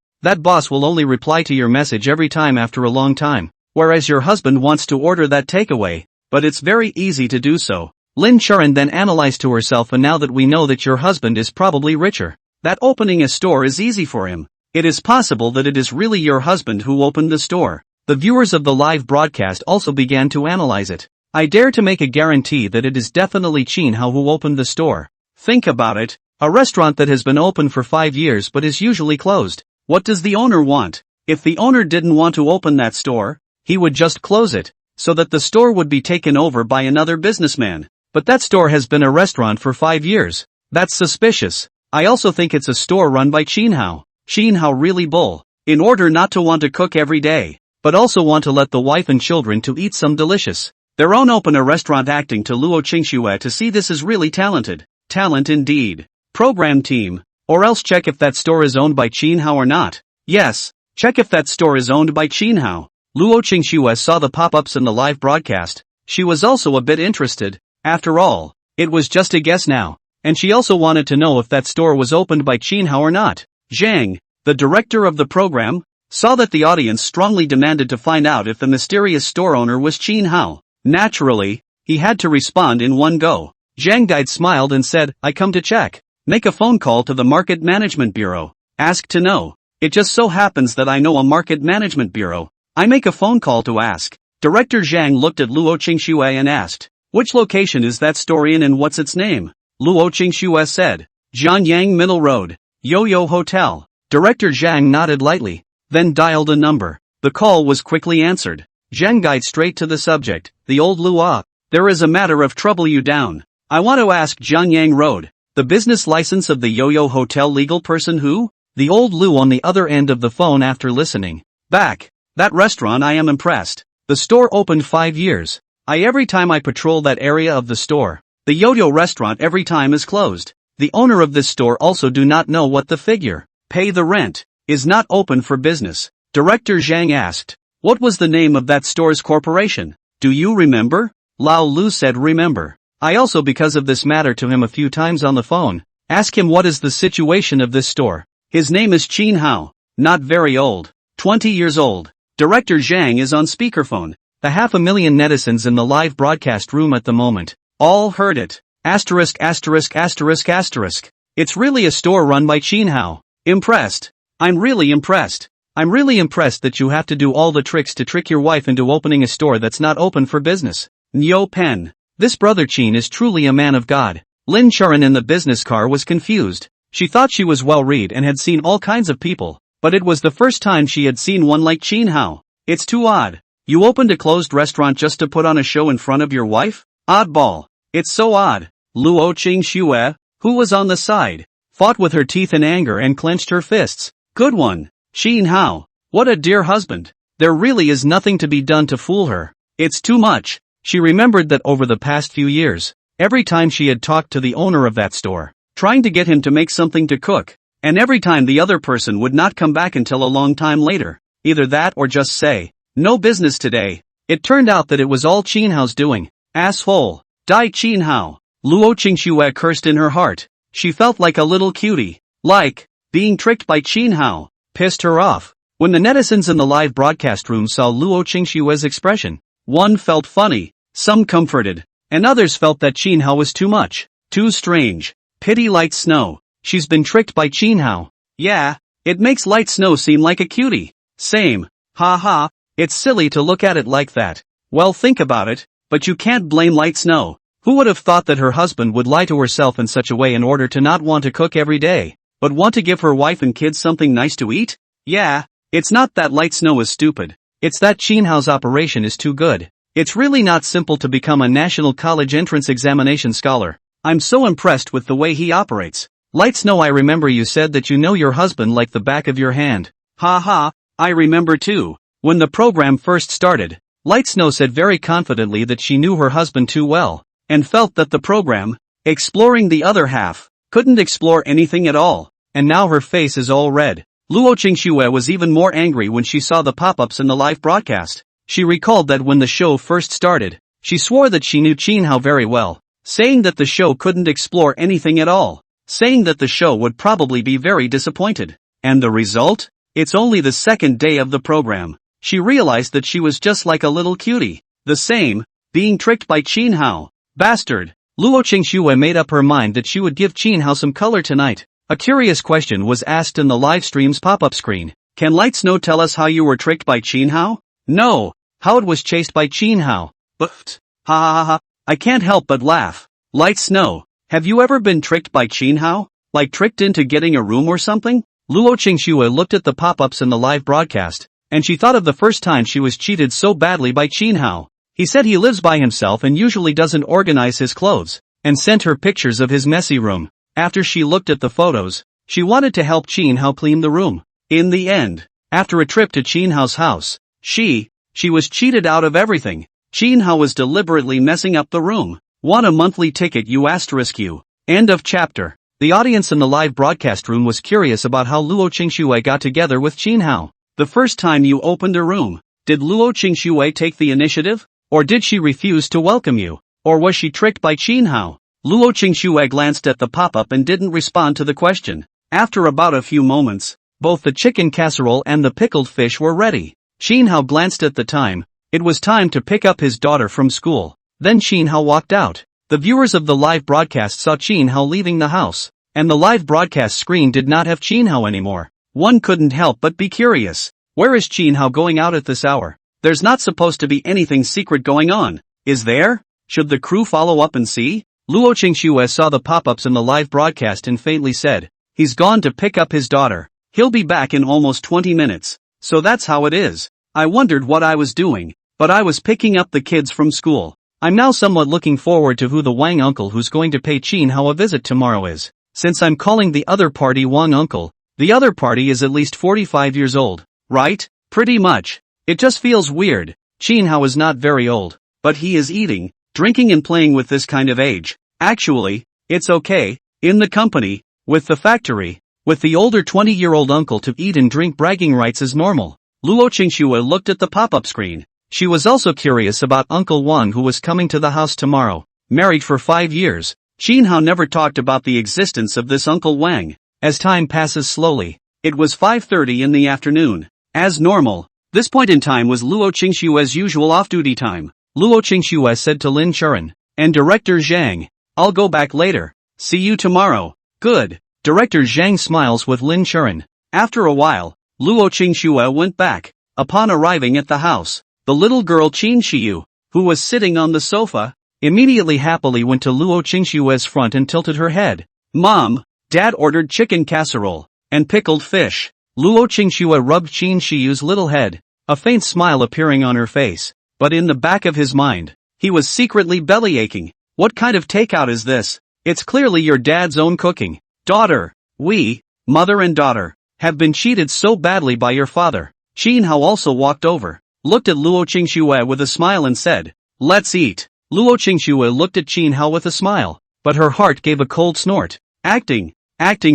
will only reply to your message every time after a long time, whereas your husband wants to order that takeaway, but it's very easy to do so. Lin Charan then analyzed to herself, "And now that we know that your husband is probably richer, that opening a store is easy for him. It is possible that it is really your husband who opened the store." The viewers of the live broadcast also began to analyze it. "I dare to make a guarantee that it is definitely Qinhao who opened the store. Think about it, a restaurant that has been open for 5 years but is usually closed. What does the owner want? If the owner didn't want to open that store, he would just close it, so that the store would be taken over by another businessman. But that store has been a restaurant for 5 years. That's suspicious. I also think it's a store run by Qinhao. Qinhao really bull. In order not to want to cook every day, but also want to let the wife and children to eat some delicious. Their own open a restaurant." Acting to Luo Qingxue to see this is really talented. Talent indeed. Program team. Or else check if that store is owned by Qinhao or not. Yes, check if that store is owned by Qinhao. Luo Qingxue saw the pop-ups in the live broadcast. She was also a bit interested. After all, it was just a guess now, and she also wanted to know if that store was opened by Qinhao or not. Zhang, the director of the program, saw that the audience strongly demanded to find out if the mysterious store owner was Qinhao. Naturally, he had to respond in one go. Zhang Guide smiled and said, "I come to check. Make a phone call to the Market Management Bureau. Ask to know. It just so happens that I know a Market Management Bureau. I make a phone call to ask." Director Zhang looked at Luo Qingxue and asked, "Which location is that store in and what's its name?" Luo Qingxue said, "Jianyang Middle Road, Yo-Yo Hotel." Director Zhang nodded lightly, then dialed a number. The call was quickly answered. Zhang Guide straight to the subject, "The old Luo. There is a matter of trouble you down. I want to ask Jianyang Road, the business license of the Yo-Yo Hotel legal person who?" The old Lu on the other end of the phone after listening back. "That restaurant I am impressed. The store opened 5 years. Every time I patrol that area of the store, the Yo-Yo restaurant every time is closed. The owner of this store also do not know what the figure, pay the rent, is not open for business." Director Zhang asked, "What was the name of that store's corporation? Do you remember?" Lao Lu said, "Remember. I also because of this matter to him a few times on the phone. Ask him what is the situation of this store. His name is Qin Hao. Not very old. 20 years old. Director Zhang is on speakerphone. The 500,000 netizens in the live broadcast room at the moment all heard it. Asterisk asterisk asterisk asterisk. It's really a store run by Qin Hao. Impressed. I'm really impressed. I'm really impressed that you have to do all the tricks to trick your wife into opening a store that's not open for business. Nyo Pen. This brother Qin is truly a man of God. Lin Charan in the business car was confused. She thought she was well read and had seen all kinds of people, but it was the first time she had seen one like Qin Hao. It's too odd. You opened a closed restaurant just to put on a show in front of your wife? Oddball. It's so odd. Luo Qingxue, who was on the side, fought with her teeth in anger and clenched her fists. Good one. Qin Hao. What a dear husband. There really is nothing to be done to fool her. It's too much. She remembered that over the past few years, every time she had talked to the owner of that store, trying to get him to make something to cook, and every time the other person would not come back until a long time later, either that or just say, no business today. It turned out that it was all Qin Hao's doing. Asshole. Die Qin Hao. Luo Qingxue cursed in her heart. She felt like a little cutie. Like, being tricked by Qin Hao. Pissed her off. When the netizens in the live broadcast room saw Luo Qingxue's expression, one felt funny, some comforted, and others felt that Qin Hao was too much, too strange. Pity Light Snow. She's been tricked by Qin Hao. Yeah, it makes Light Snow seem like a cutie. Same. Ha ha, it's silly to look at it like that. Well, think about it, but you can't blame Light Snow. Who would have thought that her husband would lie to herself in such a way in order to not want to cook every day, but want to give her wife and kids something nice to eat? Yeah, it's not that Light Snow is stupid. It's that Qin Hao's operation is too good. It's really not simple to become a national college entrance examination scholar. I'm so impressed with the way he operates. Light Snow, I remember you said that you know your husband like the back of your hand. Ha ha, I remember too. When the program first started, Light Snow said very confidently that she knew her husband too well, and felt that the program, exploring the other half, couldn't explore anything at all, and now her face is all red. Luo Qingxue was even more angry when she saw the pop-ups in the live broadcast. She recalled that when the show first started, she swore that she knew Qin Hao very well, saying that the show couldn't explore anything at all, saying that the show would probably be very disappointed. And the result? It's only the second day of the program. She realized that she was just like a little cutie. The same, being tricked by Qin Hao. Bastard. Luo Qingxue made up her mind that she would give Qin Hao some color tonight. A curious question was asked in the live stream's pop-up screen. Can Light Snow tell us how you were tricked by Qin Hao? No. How it was chased by Qin Hao. But, ha ha ha, I can't help but laugh. Light Snow, have you ever been tricked by Qin Hao? Like tricked into getting a room or something? Luo Qingxue looked at the pop-ups in the live broadcast, and she thought of the first time she was cheated so badly by Qin Hao. He said he lives by himself and usually doesn't organize his clothes, and sent her pictures of his messy room. After she looked at the photos, she wanted to help Qin Hao clean the room. In the end, after a trip to Qin Hao's house, she was cheated out of everything. Qin Hao was deliberately messing up the room. Want a monthly ticket you asterisk you. End of chapter. The audience in the live broadcast room was curious about how Luo Qingxue got together with Qin Hao. The first time you opened a room, did Luo Qingxue take the initiative? Or did she refuse to welcome you? Or was she tricked by Qin Hao? Luo Qingxue glanced at the pop-up and didn't respond to the question. After about a few moments, both the chicken casserole and the pickled fish were ready. Qin Hao glanced at the time. It was time to pick up his daughter from school. Then Qin Hao walked out. The viewers of the live broadcast saw Qin Hao leaving the house, and the live broadcast screen did not have Qin Hao anymore. One couldn't help but be curious. Where is Qin Hao going out at this hour? There's not supposed to be anything secret going on, is there? Should the crew follow up and see? Luo Qingxue saw the pop-ups in the live broadcast and faintly said, he's gone to pick up his daughter. He'll be back in almost 20 minutes. So that's how it is. I wondered what I was doing, but I was picking up the kids from school. I'm now somewhat looking forward to who the Wang uncle who's going to pay Qin Hao a visit tomorrow is. Since I'm calling the other party Wang uncle, the other party is at least 45 years old, right? Pretty much. It just feels weird. Qin Hao is not very old, but he is eating, drinking and playing with this kind of age. Actually, it's okay, in the company, with the factory, with the older 20-year-old uncle to eat and drink bragging rights is normal. Luo Qingxue looked at the pop-up screen. She was also curious about Uncle Wang who was coming to the house tomorrow. married for 5 years. Qin Hao never talked about the existence of this Uncle Wang. As time passes slowly, it was 5:30 in the afternoon. As normal, this point in time was Luo Qingshue's usual off-duty time. Luo Qingxue said to Lin Churan and Director Zhang, "I'll go back later. See you tomorrow." "Good." Director Zhang smiles with Lin Churan. After a while, Luo Qingxue went back. Upon arriving at the house, the little girl Qin Xiu, who was sitting on the sofa, immediately happily went to Luo Qingshue's front and tilted her head. "Mom, Dad ordered chicken casserole and pickled fish." Luo Qingxue rubbed Qin Xiu's little head, a faint smile appearing on her face, but in the back of his mind, he was secretly bellyaching. "What kind of takeout is this? It's clearly your dad's own cooking. Daughter, we, mother and daughter, have been cheated so badly by your father." Qin Hao also walked over, looked at Luo Qingxue with a smile and said, "Let's eat." Luo Qingxue looked at Qin Hao with a smile, but her heart gave a cold snort. Acting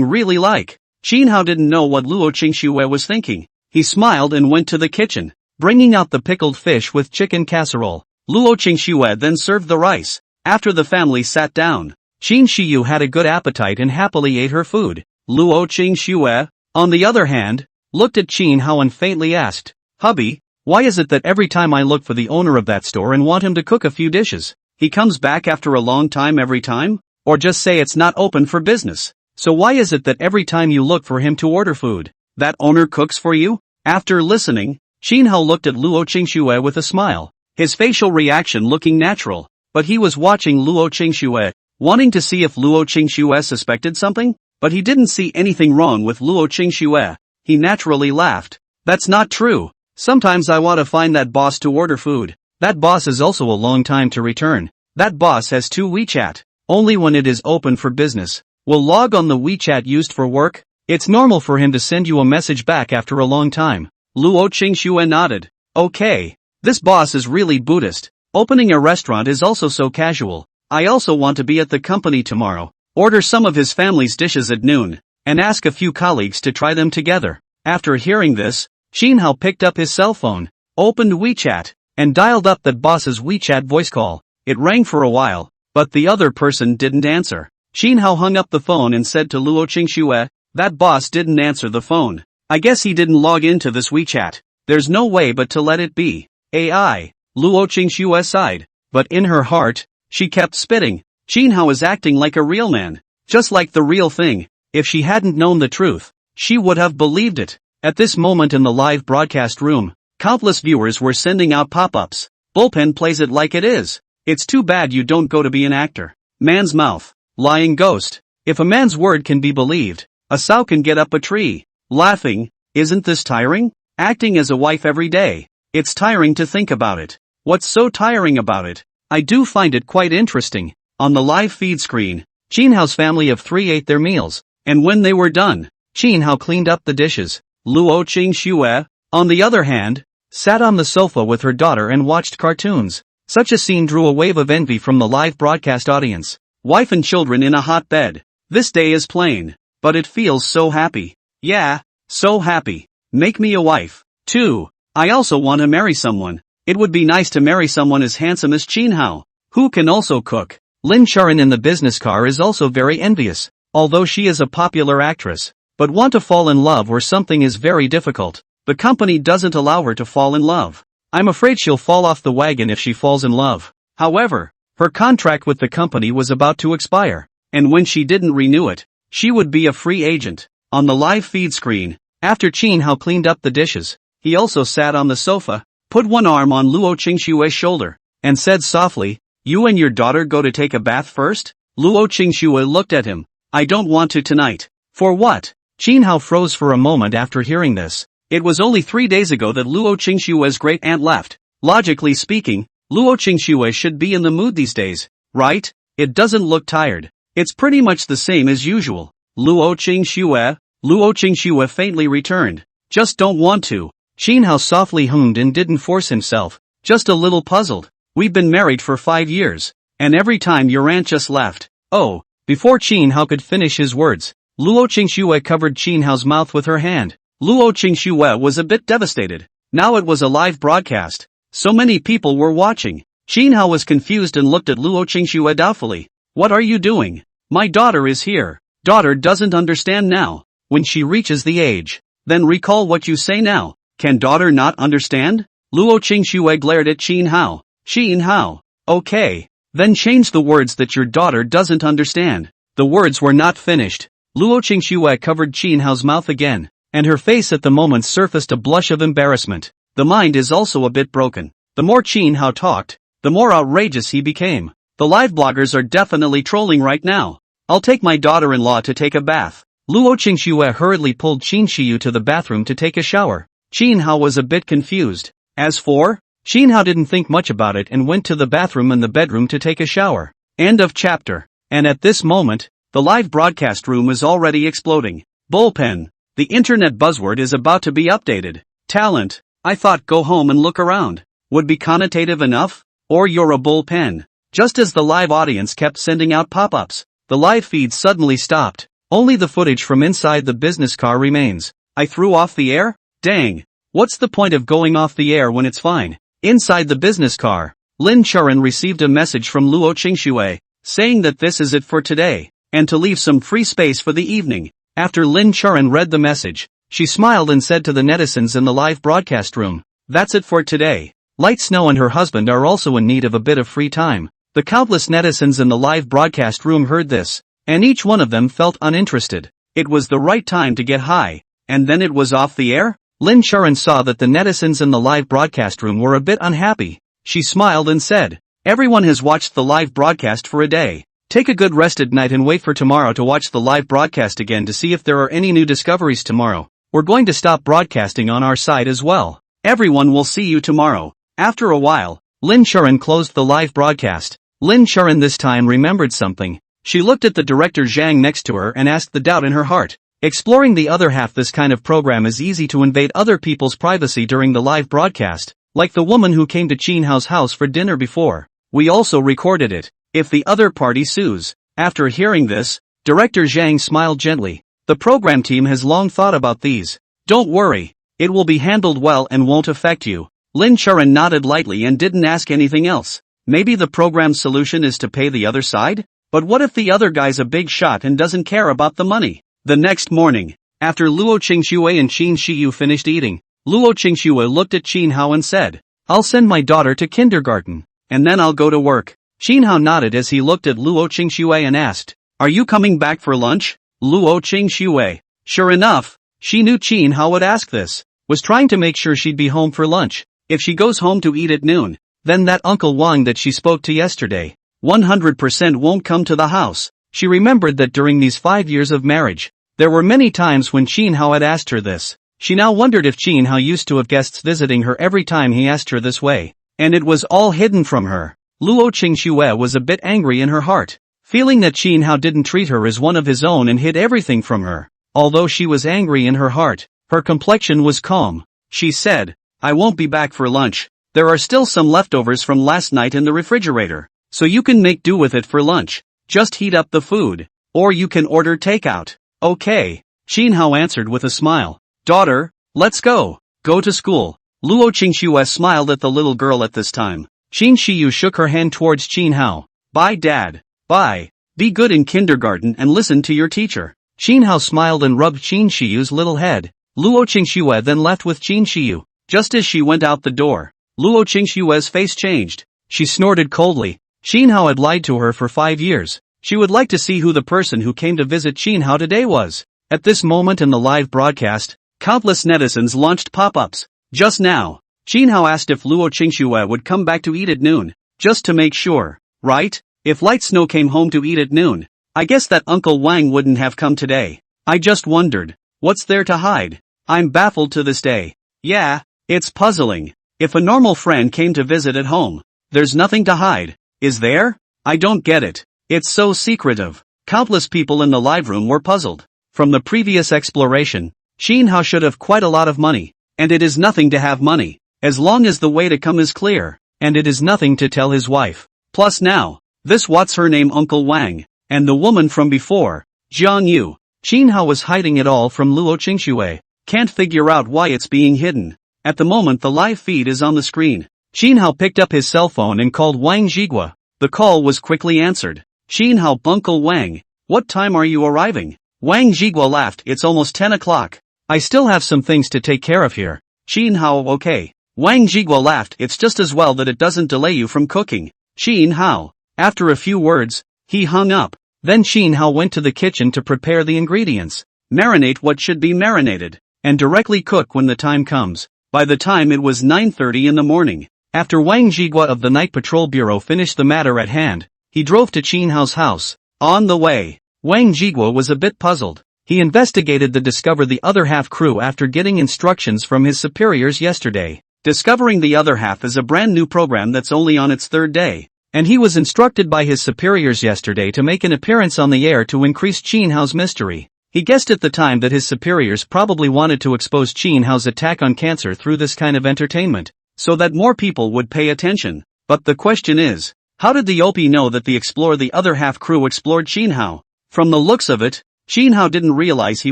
really like. Qin Hao didn't know what Luo Qingxue was thinking. He smiled and went to the kitchen, bringing out the pickled fish with chicken casserole. Luo Qingxue then served the rice. After the family sat down, Qin Xiu had a good appetite and happily ate her food. Luo Qingxue, on the other hand, looked at Qin Hao and faintly asked, "Hubby, why is it that every time I look for the owner of that store and want him to cook a few dishes, he comes back after a long time every time? Or just say it's not open for business. So why is it that every time you look for him to order food, that owner cooks for you?" After listening, Qin Hao looked at Luo Qingxue with a smile, his facial reaction looking natural, but he was watching Luo Qingxue, wanting to see if Luo Qingxue suspected something, but he didn't see anything wrong with Luo Qingxue. He naturally laughed. "That's not true. Sometimes I want to find that boss to order food. That boss is also a long time to return. That boss has 2 WeChat. Only when it is open for business will log on the WeChat used for work. It's normal for him to send you a message back after a long time." Luo Qingxue nodded. "Okay. This boss is really Buddhist. Opening a restaurant is also so casual. I also want to be at the company tomorrow, order some of his family's dishes at noon, and ask a few colleagues to try them together." After hearing this, Qin Hao picked up his cell phone, opened WeChat, and dialed up that boss's WeChat voice call. It rang for a while, but the other person didn't answer. Qin Hao hung up the phone and said to Luo Qingxue, "That boss didn't answer the phone. I guess he didn't log into this WeChat. There's no way but to let it be AI." Luo Qingxue sighed, but in her heart, she kept spitting. Qin Hao is acting like a real man, just like the real thing. If she hadn't known the truth, she would have believed it. At this moment in the live broadcast room, countless viewers were sending out pop-ups. "Bullpen plays it like it is. It's too bad you don't go to be an actor." "Man's mouth. Lying ghost. If a man's word can be believed, a sow can get up a tree." Laughing. "Isn't this tiring? Acting as a wife every day. It's tiring to think about it." "What's so tiring about it?" "I do find it quite interesting." On the live feed screen, Qin Hao's family of 3 ate their meals, and when they were done, Qin Hao cleaned up the dishes. Luo Qingxue, on the other hand, sat on the sofa with her daughter and watched cartoons. Such a scene drew a wave of envy from the live broadcast audience. Wife and children in a hot bed. This day is plain, but it feels so happy. Yeah, so happy. Make me a wife, too. I also want to marry someone. It would be nice to marry someone as handsome as Qin Hao, who can also cook. Lin Charan in the business car is also very envious, although she is a popular actress, but want to fall in love or something is very difficult. The company doesn't allow her to fall in love. I'm afraid she'll fall off the wagon if she falls in love. However, her contract with the company was about to expire, and when she didn't renew it, she would be a free agent. On the live feed screen, after Qin Hao cleaned up the dishes, he also sat on the sofa, put one arm on Luo Qingshue's shoulder, and said softly, "You and your daughter go to take a bath first?" Luo Qingxue looked at him. "I don't want to tonight." "For what?" Qin Hao froze for a moment after hearing this. It was only 3 days ago that Luo Qingshue's great aunt left. Logically speaking, Luo Qingxue should be in the mood these days, right? It doesn't look tired. It's pretty much the same as usual. Luo Qingxue faintly returned. "Just don't want to." Qin Hao softly hummed and didn't force himself, just a little puzzled. "We've been married for 5 years, and every time your aunt just left." "Oh." Before Qin Hao could finish his words, Luo Qingxue covered Qin Hao's mouth with her hand. Luo Qingxue was a bit devastated. Now it was a live broadcast. So many people were watching. Xin Hao was confused and looked at Luo Qingxue doubtfully. What are you doing? My daughter is here. Daughter doesn't understand now. When she reaches the age, then recall what you say now. Can daughter not understand? Luo Qingxue glared at Xin Hao. Xin Hao. Okay. Then change the words that your daughter doesn't understand. The words were not finished. Luo Qingxue covered Xin Hao's mouth again, and her face at the moment surfaced a blush of embarrassment. The mind is also a bit broken. The more Xin Hao talked, the more outrageous he became. The live bloggers are definitely trolling right now. I'll take my daughter-in-law to take a bath. Luo Qingxue hurriedly pulled Qin Shiyu to the bathroom to take a shower. Xin Hao was a bit confused. As for, Xin Hao didn't think much about it and went to the bathroom and the bedroom to take a shower. End of chapter. And at this moment, the live broadcast room is already exploding. Bullpen. The internet buzzword is about to be updated. Talent. I thought go home and look around. Would be connotative enough? Or you're a bullpen. Just as the live audience kept sending out pop-ups, the live feed suddenly stopped. Only the footage from inside the business car remains. I threw off the air? Dang. What's the point of going off the air when it's fine? Inside the business car, Lin Churan received a message from Luo Qingxue, saying that this is it for today, and to leave some free space for the evening. After Lin Churan read the message, she smiled and said to the netizens in the live broadcast room, "That's it for today." Light Snow and her husband are also in need of a bit of free time. The countless netizens in the live broadcast room heard this, and each one of them felt uninterested. It was the right time to get high, and then it was off the air? Lin Churan saw that the netizens in the live broadcast room were a bit unhappy. She smiled and said, "Everyone has watched the live broadcast for a day. Take a good rest at night and wait for tomorrow to watch the live broadcast again to see if there are any new discoveries tomorrow. We're going to stop broadcasting on our side as well. Everyone will see you tomorrow." After a while, Lin Churan closed the live broadcast. Lin Churan this time remembered something. She looked at the director Zhang next to her and asked the doubt in her heart. Exploring the other half. This kind of program is easy to invade other people's privacy during the live broadcast, like the woman who came to Qin Hao's house for dinner before. We also recorded it. If the other party sues. After hearing this, Director Zhang smiled gently. The program team has long thought about these. Don't worry. It will be handled well and won't affect you. Lin Churan nodded lightly and didn't ask anything else. Maybe the program's solution is to pay the other side? But what if the other guy's a big shot and doesn't care about the money? The next morning, after Luo Qingxue and Qin Shiyu finished eating, Luo Qingxue looked at Xin Hao and said, "I'll send my daughter to kindergarten, and then I'll go to work." Xin Hao nodded as he looked at Luo Qingxue and asked, "Are you coming back for lunch?" Luo Qingxue. Sure enough, she knew Xin Hao would ask this, was trying to make sure she'd be home for lunch. If she goes home to eat at noon, then that Uncle Wang that she spoke to yesterday, 100% won't come to the house. She remembered that during these 5 years of marriage, there were many times when Xin Hao had asked her this. She now wondered if Xin Hao used to have guests visiting her every time he asked her this way, and it was all hidden from her. Luo Qingxue was a bit angry in her heart, feeling that Xin Hao didn't treat her as one of his own and hid everything from her. Although she was angry in her heart, her complexion was calm. She said, "I won't be back for lunch. There are still some leftovers from last night in the refrigerator, so you can make do with it for lunch. Just heat up the food, or you can order takeout." "Okay," Xin Hao answered with a smile. "Daughter, let's go. Go to school." Luo Qingxue smiled at the little girl at this time. Qin Shiyu shook her hand towards Xin Hao. "Bye Dad. Bye. Be good in kindergarten and listen to your teacher." Xin Hao smiled and rubbed Qin Shiyu's little head. Luo Qingxue then left with Qin Shiyu. Just as she went out the door, Luo Qingxue's face changed. She snorted coldly. Xin Hao had lied to her for 5 years. She would like to see who the person who came to visit Xin Hao today was. At this moment in the live broadcast, countless netizens launched pop-ups. Just now, Xin Hao asked if Luo Qingxue would come back to eat at noon, just to make sure, right? If Light Snow came home to eat at noon, I guess that Uncle Wang wouldn't have come today. I just wondered, what's there to hide? I'm baffled to this day. Yeah, it's puzzling. If a normal friend came to visit at home, there's nothing to hide, is there? I don't get it. It's so secretive. Countless people in the live room were puzzled. From the previous exploration, Xin Hao should have quite a lot of money, and it is nothing to have money, as long as the way to come is clear, and it is nothing to tell his wife. Plus now, this what's her name Uncle Wang, and the woman from before, Jiang Yu. Xin Hao was hiding it all from Luo Qingxue. Can't figure out why it's being hidden. At the moment the live feed is on the screen. Xin Hao picked up his cell phone and called Wang Jigua. The call was quickly answered. Xin Hao, Uncle Wang. What time are you arriving? Wang Jigua laughed. It's almost 10 o'clock. I still have some things to take care of here. Xin Hao, okay. Wang Jigua laughed. It's just as well that it doesn't delay you from cooking. Xin Hao. After a few words, he hung up. Then Xin Hao went to the kitchen to prepare the ingredients. Marinate what should be marinated, and directly cook when the time comes. By the time it was 9:30 in the morning, after Wang Jigua of the Night Patrol Bureau finished the matter at hand, he drove to Xin Hao's house. On the way, Wang Jigua was a bit puzzled. He investigated the Discover the Other Half crew after getting instructions from his superiors yesterday. Discovering the Other Half is a brand new program that's only on its third day, and he was instructed by his superiors yesterday to make an appearance on the air to increase Xin Hao's mystery. He guessed at the time that his superiors probably wanted to expose Xin Hao's attack on cancer through this kind of entertainment, so that more people would pay attention. But the question is, how did the OP know that the Explore the Other Half crew explored Xin Hao? From the looks of it, Xin Hao didn't realize he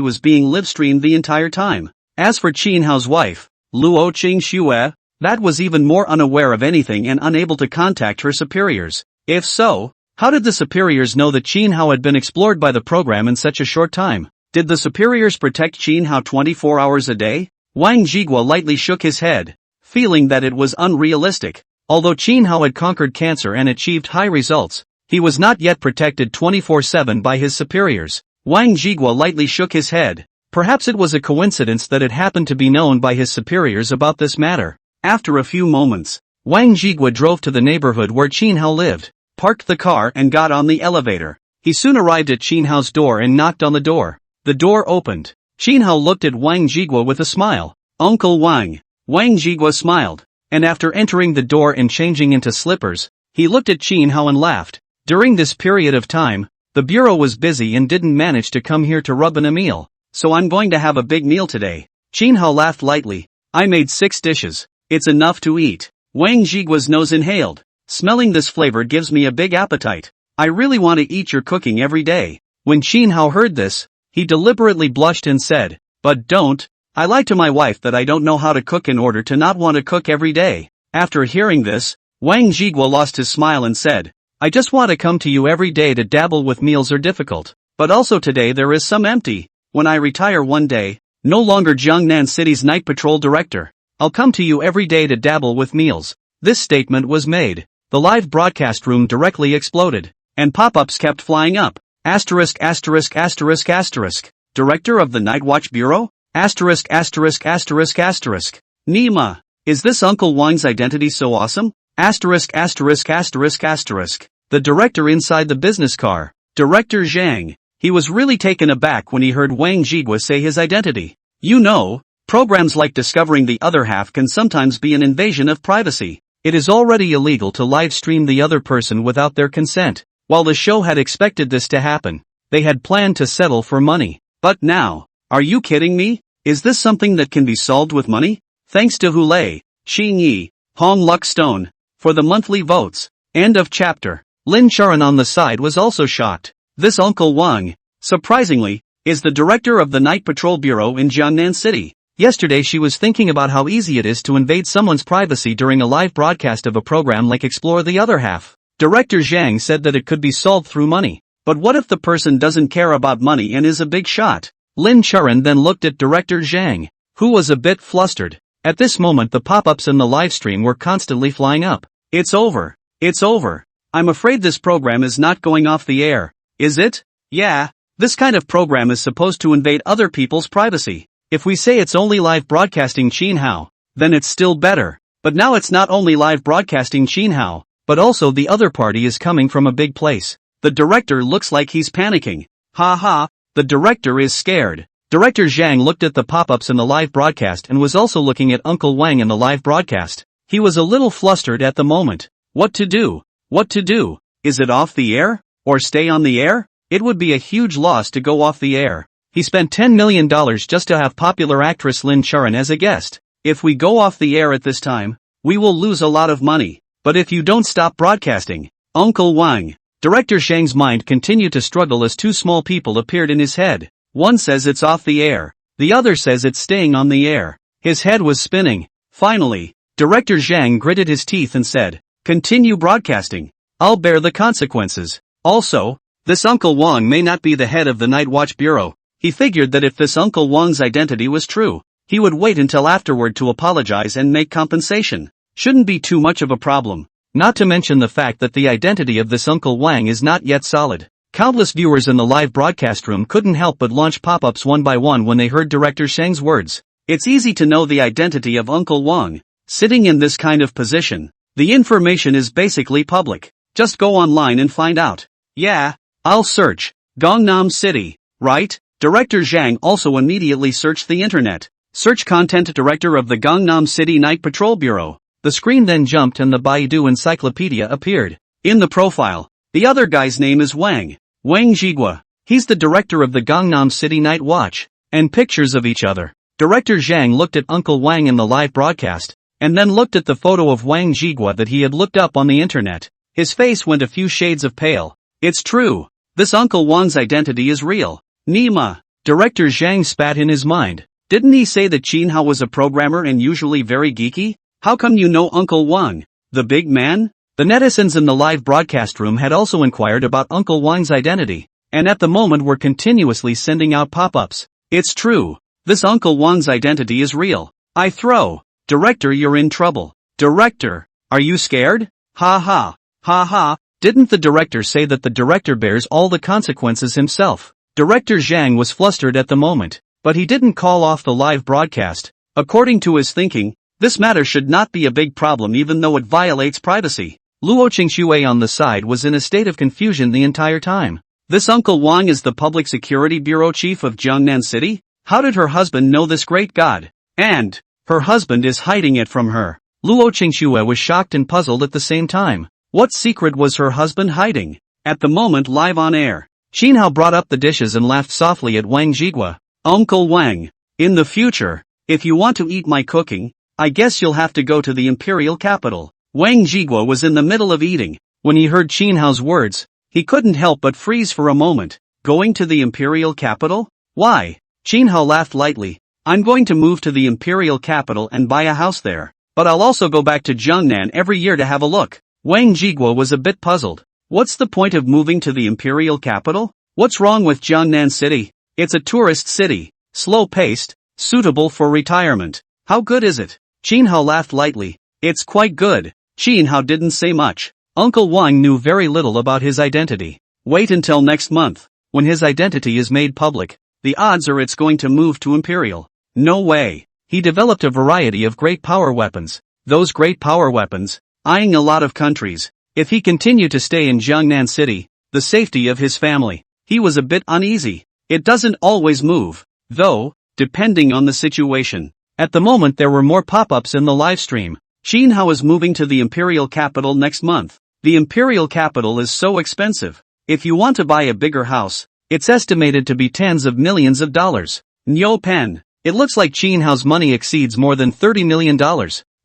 was being live-streamed the entire time. As for Xin Hao's wife, Luo Qingxue, that was even more unaware of anything and unable to contact her superiors. If so, how did the superiors know that Xin Hao had been explored by the program in such a short time? Did the superiors protect Xin Hao 24 hours a day? Wang Jigua lightly shook his head, feeling that it was unrealistic. Although Xin Hao had conquered cancer and achieved high results, he was not yet protected 24/7 by his superiors. Wang Jigua lightly shook his head. Perhaps it was a coincidence that it happened to be known by his superiors about this matter. After a few moments, Wang Jigua drove to the neighborhood where Xin Hao lived, parked the car and got on the elevator. He soon arrived at Xin Hao's door and knocked on the door. The door opened. Xin Hao looked at Wang Jigua with a smile. Uncle Wang. Wang Jigua smiled, and after entering the door and changing into slippers, he looked at Xin Hao and laughed. During this period of time, the bureau was busy and didn't manage to come here to rub in a meal, so I'm going to have a big meal today. Xin Hao laughed lightly. I made 6 dishes. It's enough to eat. Wang Jigua's nose inhaled. Smelling this flavor gives me a big appetite. I really want to eat your cooking every day. When Xin Hao heard this, he deliberately blushed and said, but don't. I lied to my wife that I don't know how to cook in order to not want to cook every day. After hearing this, Wang Jigua lost his smile and said, I just want to come to you every day to dabble with meals are difficult. But also today there is some empty. When I retire one day, no longer Jiangnan City's Night Patrol Director, I'll come to you every day to dabble with meals. This statement was made. The live broadcast room directly exploded, and pop-ups kept flying up. Asterisk asterisk asterisk asterisk. Director of the Night Watch Bureau? Asterisk asterisk asterisk asterisk. Nima. Is this Uncle Wang's identity so awesome? Asterisk asterisk asterisk asterisk. The director inside the business car. Director Zhang. He was really taken aback when he heard Wang Jigua say his identity. You know, programs like Discovering the Other Half can sometimes be an invasion of privacy. It is already illegal to live stream the other person without their consent. While the show had expected this to happen, they had planned to settle for money. But now, are you kidding me? Is this something that can be solved with money? Thanks to Hulei, Xing Yi, Hong Luk Stone, for the monthly votes. End of chapter. Lin Charan on the side was also shocked. This Uncle Wang, surprisingly, is the director of the Night Patrol Bureau in Jiangnan City. Yesterday she was thinking about how easy it is to invade someone's privacy during a live broadcast of a program like Explore the Other Half. Director Zhang said that it could be solved through money. But what if the person doesn't care about money and is a big shot? Lin Charan then looked at Director Zhang, who was a bit flustered. At this moment the pop-ups in the livestream were constantly flying up. It's over. It's over. I'm afraid this program is not going off the air. Is it? Yeah. This kind of program is supposed to invade other people's privacy. If we say it's only live broadcasting Xin Hao, then it's still better. But now it's not only live broadcasting Xin Hao, but also the other party is coming from a big place. The director looks like he's panicking. Ha ha, the director is scared. Director Zhang looked at the pop-ups in the live broadcast and was also looking at Uncle Wang in the live broadcast. He was a little flustered at the moment. What to do? What to do? Is it off the air? Or stay on the air? It would be a huge loss to go off the air. He spent $10 million just to have popular actress Lin Charan as a guest. If we go off the air at this time, we will lose a lot of money. But if you don't stop broadcasting, Uncle Wang. Director Zhang's mind continued to struggle as two small people appeared in his head. One says it's off the air. The other says it's staying on the air. His head was spinning. Finally, Director Zhang gritted his teeth and said, "Continue broadcasting. I'll bear the consequences." Also, this Uncle Wang may not be the head of the Night Watch Bureau. He figured that if this Uncle Wang's identity was true, he would wait until afterward to apologize and make compensation. Shouldn't be too much of a problem. Not to mention the fact that the identity of this Uncle Wang is not yet solid. Countless viewers in the live broadcast room couldn't help but launch pop-ups one by one when they heard Director Zhang's words. It's easy to know the identity of Uncle Wang. Sitting in this kind of position, the information is basically public. Just go online and find out. Yeah, I'll search. Gangnam City, right? Director Zhang also immediately searched the internet. Search content director of the Gangnam City Night Patrol Bureau. The screen then jumped and the Baidu encyclopedia appeared. In the profile, the other guy's name is Wang Jigua. He's the director of the Gangnam City Night Watch. And pictures of each other. Director Zhang looked at Uncle Wang in the live broadcast, and then looked at the photo of Wang Jigua that he had looked up on the internet. His face went a few shades of pale. It's true. This Uncle Wang's identity is real. Nima. Director Zhang spat in his mind. Didn't he say that Qin Hao was a programmer and usually very geeky? How come you know Uncle Wang, the big man? The netizens in the live broadcast room had also inquired about Uncle Wang's identity, and at the moment were continuously sending out pop-ups. It's true. This Uncle Wang's identity is real. I throw. Director, you're in trouble. Director, are you scared? Ha ha. Ha ha. Didn't the director say that the director bears all the consequences himself? Director Zhang was flustered at the moment, but he didn't call off the live broadcast. According to his thinking, this matter should not be a big problem even though it violates privacy. Luo Qingxue on the side was in a state of confusion the entire time. This Uncle Wang is the Public Security Bureau Chief of Jiangnan City? How did her husband know this great god? And her husband is hiding it from her. Luo Qingxue was shocked and puzzled at the same time. What secret was her husband hiding? At the moment live on air, Qin Hao brought up the dishes and laughed softly at Wang Jigua. Uncle Wang, in the future, if you want to eat my cooking, I guess you'll have to go to the imperial capital. Wang Jigua was in the middle of eating. When he heard Qin Hao's words, he couldn't help but freeze for a moment. Going to the imperial capital? Why? Qin Hao laughed lightly. I'm going to move to the imperial capital and buy a house there. But I'll also go back to Jiangnan every year to have a look. Wang Jigua was a bit puzzled. What's the point of moving to the imperial capital? What's wrong with Jiangnan City? It's a tourist city. Slow-paced, suitable for retirement. How good is it? Qin Hao laughed lightly. It's quite good. Qin Hao didn't say much. Uncle Wang knew very little about his identity. Wait until next month. When his identity is made public, the odds are it's going to move to imperial. No way. He developed a variety of great power weapons. Those great power weapons, eyeing a lot of countries. If he continued to stay in Jiangnan City, the safety of his family, he was a bit uneasy. It doesn't always move, though, depending on the situation. At the moment there were more pop-ups in the live stream. Qin Hao is moving to the imperial capital next month. The imperial capital is so expensive. If you want to buy a bigger house, it's estimated to be tens of millions of dollars. Nyo Pen. It looks like Qin Hao's money exceeds more than $30 million.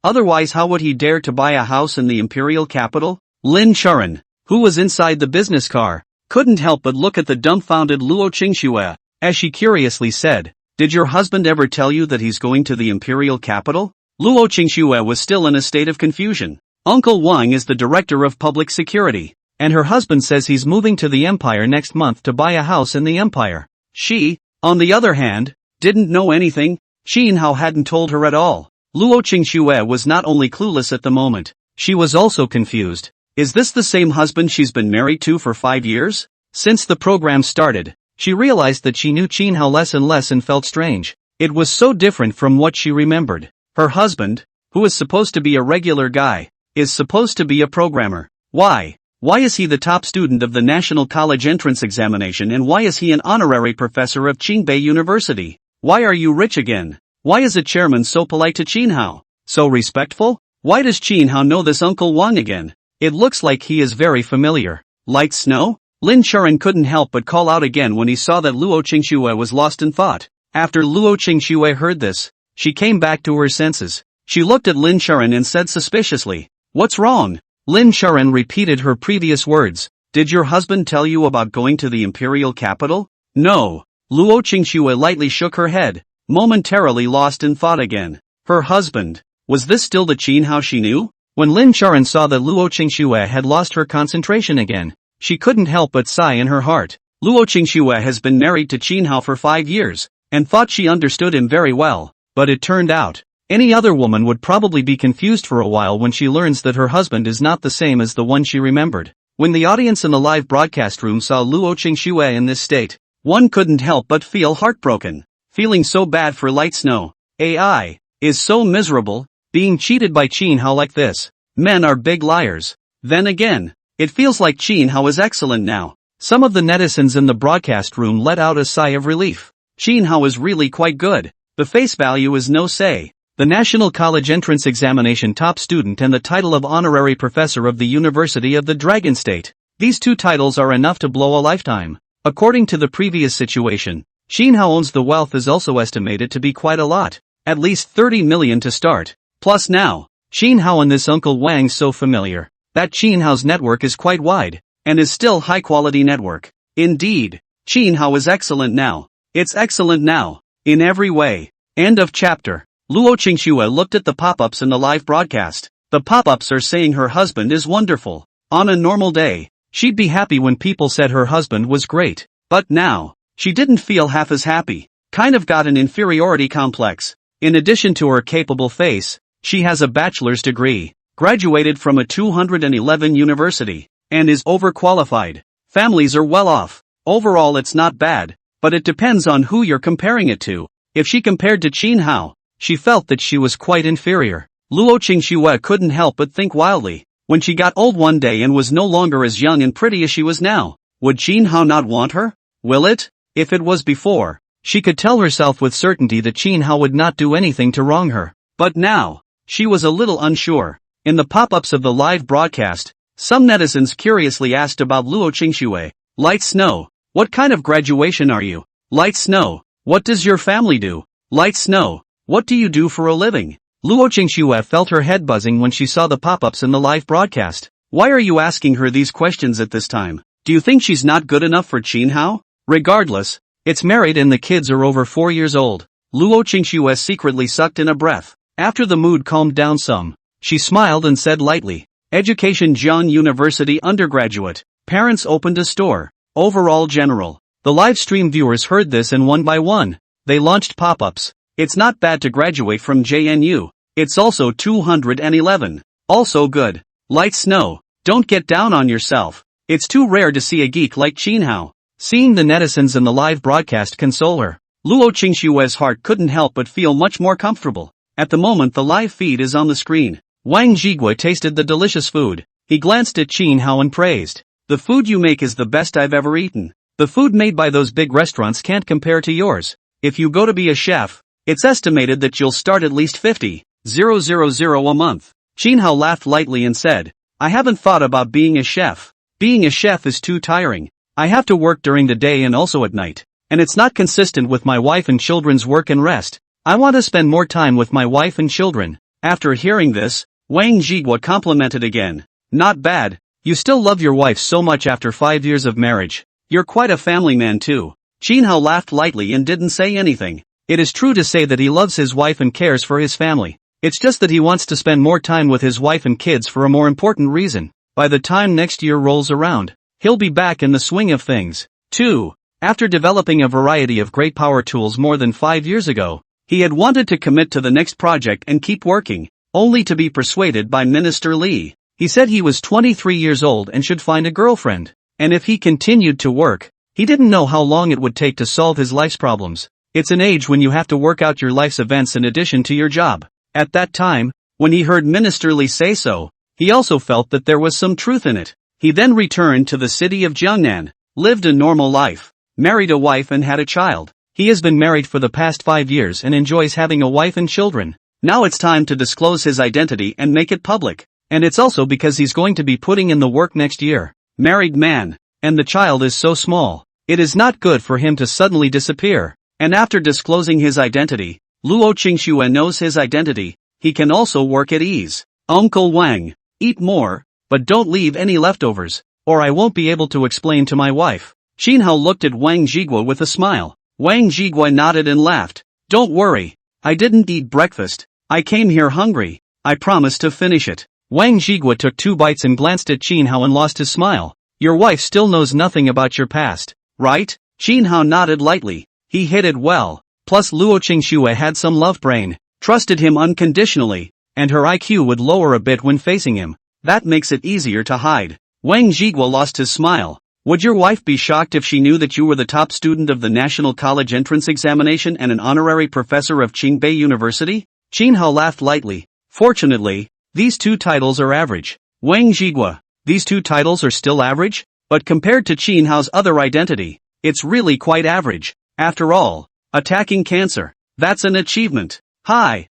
Otherwise how would he dare to buy a house in the imperial capital? Lin Churan, who was inside the business car, couldn't help but look at the dumbfounded Luo Qingxue, as she curiously said, "Did your husband ever tell you that he's going to the imperial capital?" Luo Qingxue was still in a state of confusion. Uncle Wang is the director of public security, and her husband says he's moving to the empire next month to buy a house in the empire. She, on the other hand, didn't know anything. Qin Hao hadn't told her at all. Luo Qingxue was not only clueless at the moment, she was also confused. Is this the same husband she's been married to for 5 years? Since the program started, she realized that she knew Qin Hao less and less and felt strange. It was so different from what she remembered. Her husband, who is supposed to be a regular guy, is supposed to be a programmer. Why? Why is he the top student of the National College Entrance Examination and why is he an honorary professor of Qingbei University? Why are you rich again? Why is a chairman so polite to Qin Hao? So respectful? Why does Qin Hao know this Uncle Wang again? It looks like he is very familiar. Like snow? Lin Churan couldn't help but call out again when he saw that Luo Qingxue was lost in thought. After Luo Qingxue heard this, she came back to her senses. She looked at Lin Churan and said suspiciously, "What's wrong?" Lin Churan repeated her previous words. "Did your husband tell you about going to the imperial capital?" "No." Luo Qingxue lightly shook her head, momentarily lost in thought again. Her husband. Was this still the Qin Hao she knew? When Lin Charan saw that Luo Qingxue had lost her concentration again, she couldn't help but sigh in her heart. Luo Qingxue has been married to Qin Hao for 5 years, and thought she understood him very well, but it turned out, any other woman would probably be confused for a while when she learns that her husband is not the same as the one she remembered. When the audience in the live broadcast room saw Luo Qingxue in this state, one couldn't help but feel heartbroken. Feeling so bad for Light Snow. AI is so miserable, being cheated by Qin Hao like this. Men are big liars. Then again, it feels like Qin Hao is excellent now. Some of the netizens in the broadcast room let out a sigh of relief. Qin Hao is really quite good. The face value is no say. The National College Entrance Examination top student and the title of honorary professor of the University of the Dragon State. These two titles are enough to blow a lifetime. According to the previous situation, Qin Hao owns the wealth is also estimated to be quite a lot. At least 30 million to start. Plus now, Qin Hao and this Uncle Wang's so familiar, that Qin Hao's network is quite wide, and is still high-quality network. Indeed, Qin Hao is excellent now. It's excellent now, in every way. End of chapter. Luo Qingxue looked at the pop-ups in the live broadcast. The pop-ups are saying her husband is wonderful. On a normal day, she'd be happy when people said her husband was great. But now, she didn't feel half as happy. Kind of got an inferiority complex. In addition to her capable face, she has a bachelor's degree, graduated from a 211 university, and is overqualified. Families are well off. Overall it's not bad, but it depends on who you're comparing it to. If she compared to Qin Hao, she felt that she was quite inferior. Luo Qingxue couldn't help but think wildly. When she got old one day and was no longer as young and pretty as she was now, would Qin Hao not want her? Will it? If it was before, she could tell herself with certainty that Qin Hao would not do anything to wrong her. But now, she was a little unsure. In the pop-ups of the live broadcast, some netizens curiously asked about Luo Qingxue. Light Snow, what kind of graduation are you? Light Snow, what does your family do? Light Snow, what do you do for a living? Luo Qingxue felt her head buzzing when she saw the pop-ups in the live broadcast. Why are you asking her these questions at this time? Do you think she's not good enough for Qin Hao? Regardless, it's married and the kids are over 4 years old. Luo Qingxue secretly sucked in a breath. After the mood calmed down some, she smiled and said lightly, Education Jian University undergraduate. Parents opened a store. Overall general. The live stream viewers heard this and one by one, they launched pop-ups. It's not bad to graduate from JNU. It's also 211. Also good. Light Snow, don't get down on yourself. It's too rare to see a geek like Qin Hao. Seeing the netizens in the live broadcast console her, Luo Qingxue's heart couldn't help but feel much more comfortable. At the moment the live feed is on the screen. Wang Zhigui tasted the delicious food. He glanced at Qin Hao and praised. The food you make is the best I've ever eaten. The food made by those big restaurants can't compare to yours. If you go to be a chef, it's estimated that you'll start at least 50,000 a month. Qin Hao laughed lightly and said, I haven't thought about being a chef. Being a chef is too tiring. I have to work during the day and also at night. And it's not consistent with my wife and children's work and rest. I want to spend more time with my wife and children. After hearing this, Wang Zhigui complimented again. Not bad. You still love your wife so much after 5 years of marriage. You're quite a family man too. Qin Hao laughed lightly and didn't say anything. It is true to say that he loves his wife and cares for his family. It's just that he wants to spend more time with his wife and kids for a more important reason. By the time next year rolls around, he'll be back in the swing of things. 2. After developing a variety of great power tools more than 5 years ago, he had wanted to commit to the next project and keep working, only to be persuaded by Minister Li. He said he was 23 years old and should find a girlfriend. And if he continued to work, he didn't know how long it would take to solve his life's problems. It's an age when you have to work out your life's events in addition to your job. At that time, when he heard Minister Li say so, he also felt that there was some truth in it. He then returned to the city of Jiangnan, lived a normal life, married a wife and had a child. He has been married for the past 5 years and enjoys having a wife and children. Now it's time to disclose his identity and make it public. And it's also because he's going to be putting in the work next year. Married man, and the child is so small. It is not good for him to suddenly disappear. And after disclosing his identity, Luo Qingxue knows his identity, he can also work at ease. Uncle Wang, eat more, but don't leave any leftovers, or I won't be able to explain to my wife. Qin Hao looked at Wang Zhigui with a smile. Wang Zhigui nodded and laughed. Don't worry, I didn't eat breakfast. I came here hungry. I promised to finish it. Wang Jigua took 2 bites and glanced at Qin Hao and lost his smile. Your wife still knows nothing about your past, right? Qin Hao nodded lightly. He hid it well. Plus Luo Qingxue had some love brain, trusted him unconditionally, and her IQ would lower a bit when facing him. That makes it easier to hide. Wang Jigua lost his smile. Would your wife be shocked if she knew that you were the top student of the National College Entrance Examination and an honorary professor of Qingbei University? Qin Hao laughed lightly. Fortunately, these 2 titles are average. Wang Jigua, these 2 titles are still average? But compared to Qin Hao's other identity, it's really quite average. After all, attacking cancer, that's an achievement. Hi.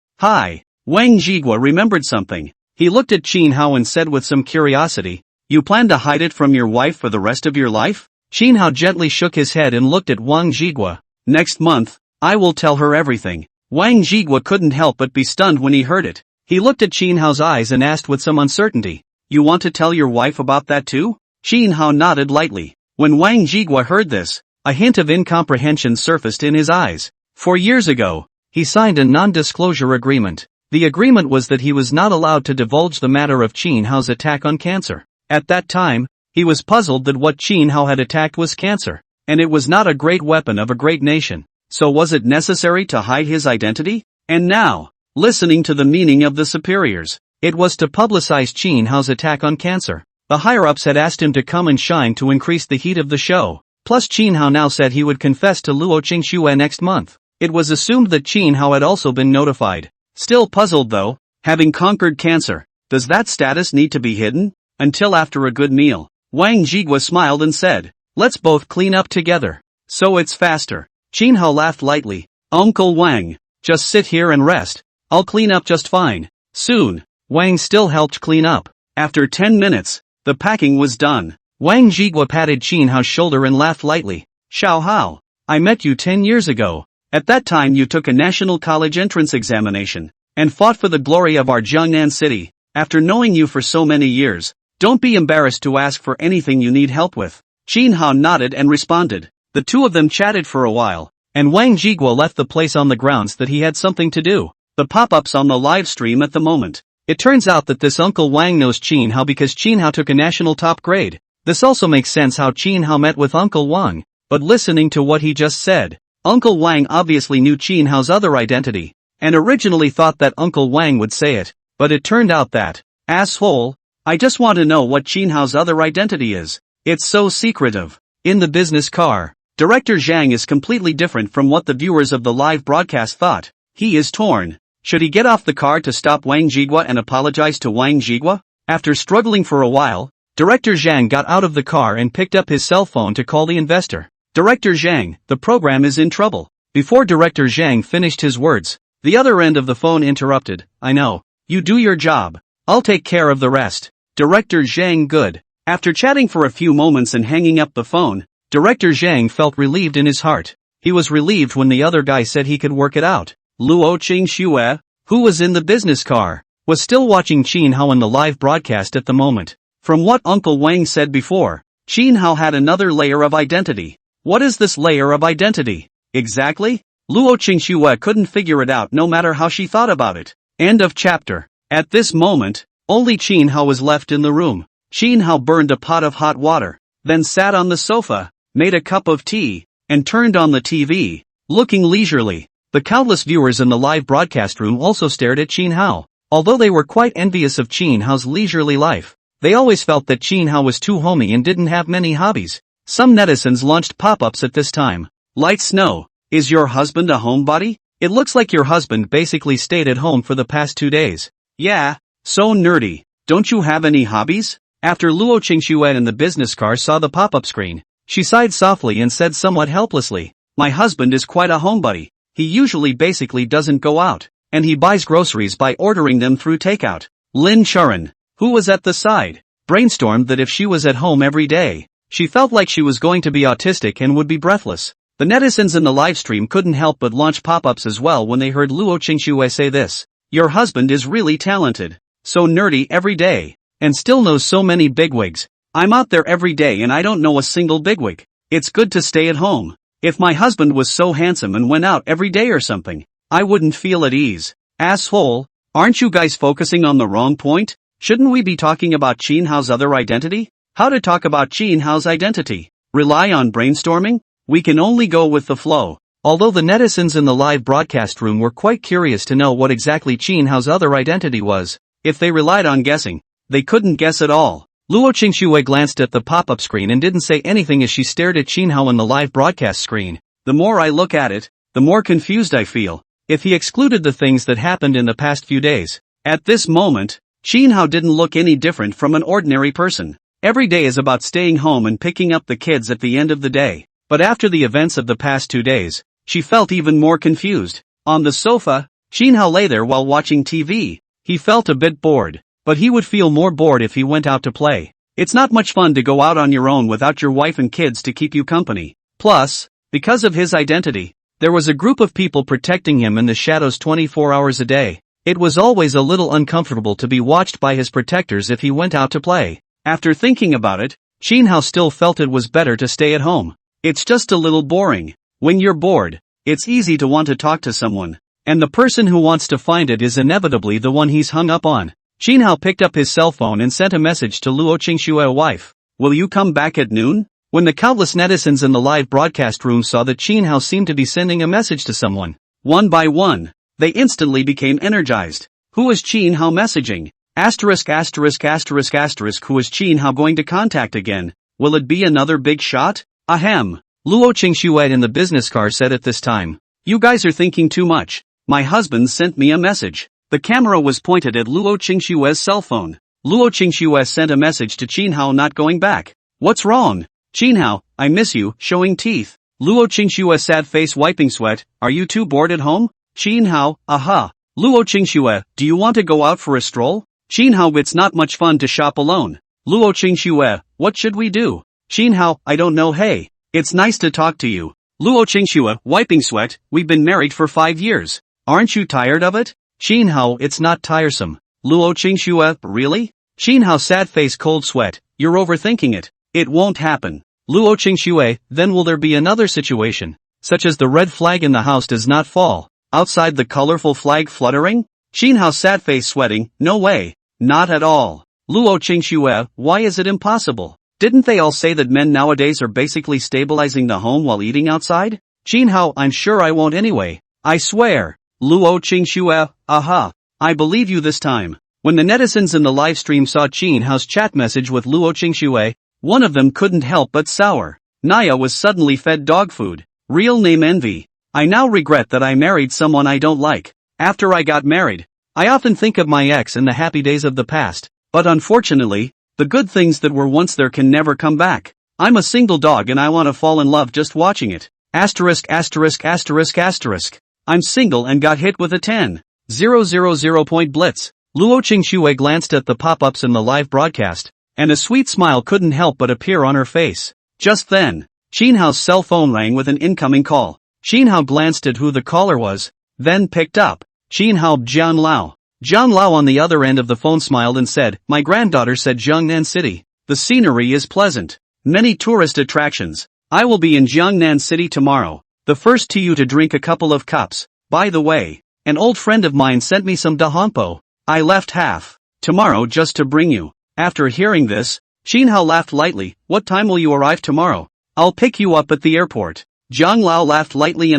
Wang Jigua remembered something. He looked at Qin Hao and said with some curiosity, you plan to hide it from your wife for the rest of your life? Qin Hao gently shook his head and looked at Wang Jigua. Next month, I will tell her everything. Wang Jigua couldn't help but be stunned when he heard it. He looked at Qin Hao's eyes and asked with some uncertainty, you want to tell your wife about that too? Qin Hao nodded lightly. When Wang Jigua heard this, a hint of incomprehension surfaced in his eyes. 4 years ago, he signed a non-disclosure agreement. The agreement was that he was not allowed to divulge the matter of Qin Hao's attack on cancer. At that time, he was puzzled that what Qin Hao had attacked was cancer, and it was not a great weapon of a great nation. So was it necessary to hide his identity? And now, listening to the meaning of the superiors, it was to publicize Qin Hao's attack on cancer. The higher-ups had asked him to come and shine to increase the heat of the show. Plus Qin Hao now said he would confess to Luo Qingxue next month. It was assumed that Qin Hao had also been notified. Still puzzled though, having conquered cancer, does that status need to be hidden? Until after a good meal, Wang Jigua smiled and said, let's both clean up together. So it's faster. Qin Hao laughed lightly. Uncle Wang, just sit here and rest. I'll clean up just fine. Soon, Wang still helped clean up. After 10 minutes, the packing was done. Wang Jigua patted Qin Hao's shoulder and laughed lightly. Xiao Hao, I met you 10 years ago. At that time you took a national college entrance examination, and fought for the glory of our Jiangnan city. After knowing you for so many years, don't be embarrassed to ask for anything you need help with. Qin Hao nodded and responded. The 2 of them chatted for a while, and Wang Jigua left the place on the grounds that he had something to do. The pop-ups on the live stream at the moment. It turns out that this Uncle Wang knows Qin Hao because Qin Hao took a national top grade. This also makes sense how Qin Hao met with Uncle Wang, but listening to what he just said, Uncle Wang obviously knew Qin Hao's other identity, and originally thought that Uncle Wang would say it, but it turned out that, asshole, I just want to know what Qin Hao's other identity is. It's so secretive. In the business car, Director Zhang is completely different from what the viewers of the live broadcast thought. He is torn. Should he get off the car to stop Wang Jigua and apologize to Wang Jigua? After struggling for a while, Director Zhang got out of the car and picked up his cell phone to call the investor. Director Zhang, the program is in trouble. Before Director Zhang finished his words, the other end of the phone interrupted. I know. You do your job. I'll take care of the rest. Director Zhang good. After chatting for a few moments and hanging up the phone, Director Zhang felt relieved in his heart. He was relieved when the other guy said he could work it out. Luo Qingxue, who was in the business car, was still watching Qin Hao in the live broadcast at the moment. From what Uncle Wang said before, Qin Hao had another layer of identity. What is this layer of identity? Exactly? Luo Qingxue couldn't figure it out no matter how she thought about it. End of chapter. At this moment, only Qin Hao was left in the room. Qin Hao burned a pot of hot water, then sat on the sofa, made a cup of tea, and turned on the TV, looking leisurely. The countless viewers in the live broadcast room also stared at Qin Hao. Although they were quite envious of Qin Hao's leisurely life, they always felt that Qin Hao was too homey and didn't have many hobbies. Some netizens launched pop-ups at this time. Light Snow, is your husband a homebody? It looks like your husband basically stayed at home for the past 2 days. Yeah, so nerdy. Don't you have any hobbies? After Luo Qingxue in the business car saw the pop-up screen, she sighed softly and said somewhat helplessly, my husband is quite a homebody. He usually basically doesn't go out, and he buys groceries by ordering them through takeout. Lin Churan, who was at the side, brainstormed that if she was at home every day, she felt like she was going to be autistic and would be breathless. The netizens in the livestream couldn't help but launch pop-ups as well when they heard Luo Qingxue say this. Your husband is really talented. So nerdy every day, and still knows so many bigwigs. I'm out there every day and I don't know a single bigwig. It's good to stay at home. If my husband was so handsome and went out every day or something, I wouldn't feel at ease. Asshole, aren't you guys focusing on the wrong point? Shouldn't we be talking about Chin Hao's other identity? How to talk about Chin Hao's identity? Rely on brainstorming? We can only go with the flow. Although the netizens in the live broadcast room were quite curious to know what exactly Chin Hao's other identity was, if they relied on guessing, they couldn't guess at all. Luo Qingxue glanced at the pop-up screen and didn't say anything as she stared at Chin Hao on the live broadcast screen. The more I look at it, the more confused I feel. If he excluded the things that happened in the past few days, at this moment, Chin Hao didn't look any different from an ordinary person. Every day is about staying home and picking up the kids at the end of the day. But after the events of the past 2 days, she felt even more confused. On the sofa, Chin Hao lay there while watching TV. He felt a bit bored, but he would feel more bored if he went out to play. It's not much fun to go out on your own without your wife and kids to keep you company. Plus, because of his identity, there was a group of people protecting him in the shadows 24 hours a day. It was always a little uncomfortable to be watched by his protectors if he went out to play. After thinking about it, Chin Hao still felt it was better to stay at home. It's just a little boring. When you're bored, it's easy to want to talk to someone, and the person who wants to find it is inevitably the one he's hung up on. Chin Hao picked up his cell phone and sent a message to Luo Qingxue, wife. Will you come back at noon? When the countless netizens in the live broadcast room saw that Chin Hao seemed to be sending a message to someone, one by one, they instantly became energized. Who is Chin Hao messaging? Asterisk asterisk asterisk asterisk who is Chin Hao going to contact again? Will it be another big shot? Ahem. Luo Qingxue in the business car said at this time. You guys are thinking too much. My husband sent me a message. The camera was pointed at Luo Qingxue's cell phone. Luo Qingxue sent a message to Chin Hao not going back. What's wrong? Chin Hao, I miss you, showing teeth. Luo Qingxue sad face wiping sweat. Are you too bored at home? Chin Hao, aha. Luo Qingxue, do you want to go out for a stroll? Chin Hao, it's not much fun to shop alone. Luo Qingxue, what should we do? Chin Hao, I don't know. Hey, it's nice to talk to you. Luo Qingxue, wiping sweat, we've been married for 5 years. Aren't you tired of it? Chin Hao, it's not tiresome. Luo Qingxue, really? Chin Hao sad face cold sweat, you're overthinking it. It won't happen. Luo Qingxue, then will there be another situation, such as the red flag in the house does not fall, outside the colorful flag fluttering? Chin Hao sad face sweating, no way. Not at all. Luo Qingxue, why is it impossible? Didn't they all say that men nowadays are basically stabilizing the home while eating outside? Chin Hao, I'm sure I won't anyway. I swear. Luo Qingxue, aha. I believe you this time. When the netizens in the live stream saw Chin Hao's chat message with Luo Qingxue, one of them couldn't help but sour. Naya was suddenly fed dog food. Real name Envy. I now regret that I married someone I don't like. After I got married, I often think of my ex and the happy days of the past, but unfortunately, the good things that were once there can never come back. I'm a single dog and I want to fall in love just watching it. Asterisk asterisk asterisk asterisk. I'm single and got hit with a 10,000 point blitz. Luo Qingxue glanced at the pop-ups in the live broadcast, and a sweet smile couldn't help but appear on her face. Just then, Chin Hao's cell phone rang with an incoming call. Chin Hao glanced at who the caller was, then picked up. Chin Hao, Jiang Lao. Jiang Lao on the other end of the phone smiled and said, my granddaughter said Jiangnan City. The scenery is pleasant. Many tourist attractions. I will be in Jiangnan City tomorrow. The first to you to drink a couple of cups. By the way, an old friend of mine sent me some dahompo. I left half tomorrow just to bring you. After hearing this, Chin Hao laughed lightly. What time will you arrive tomorrow? I'll pick you up at the airport. Jiang Lao laughed lightly.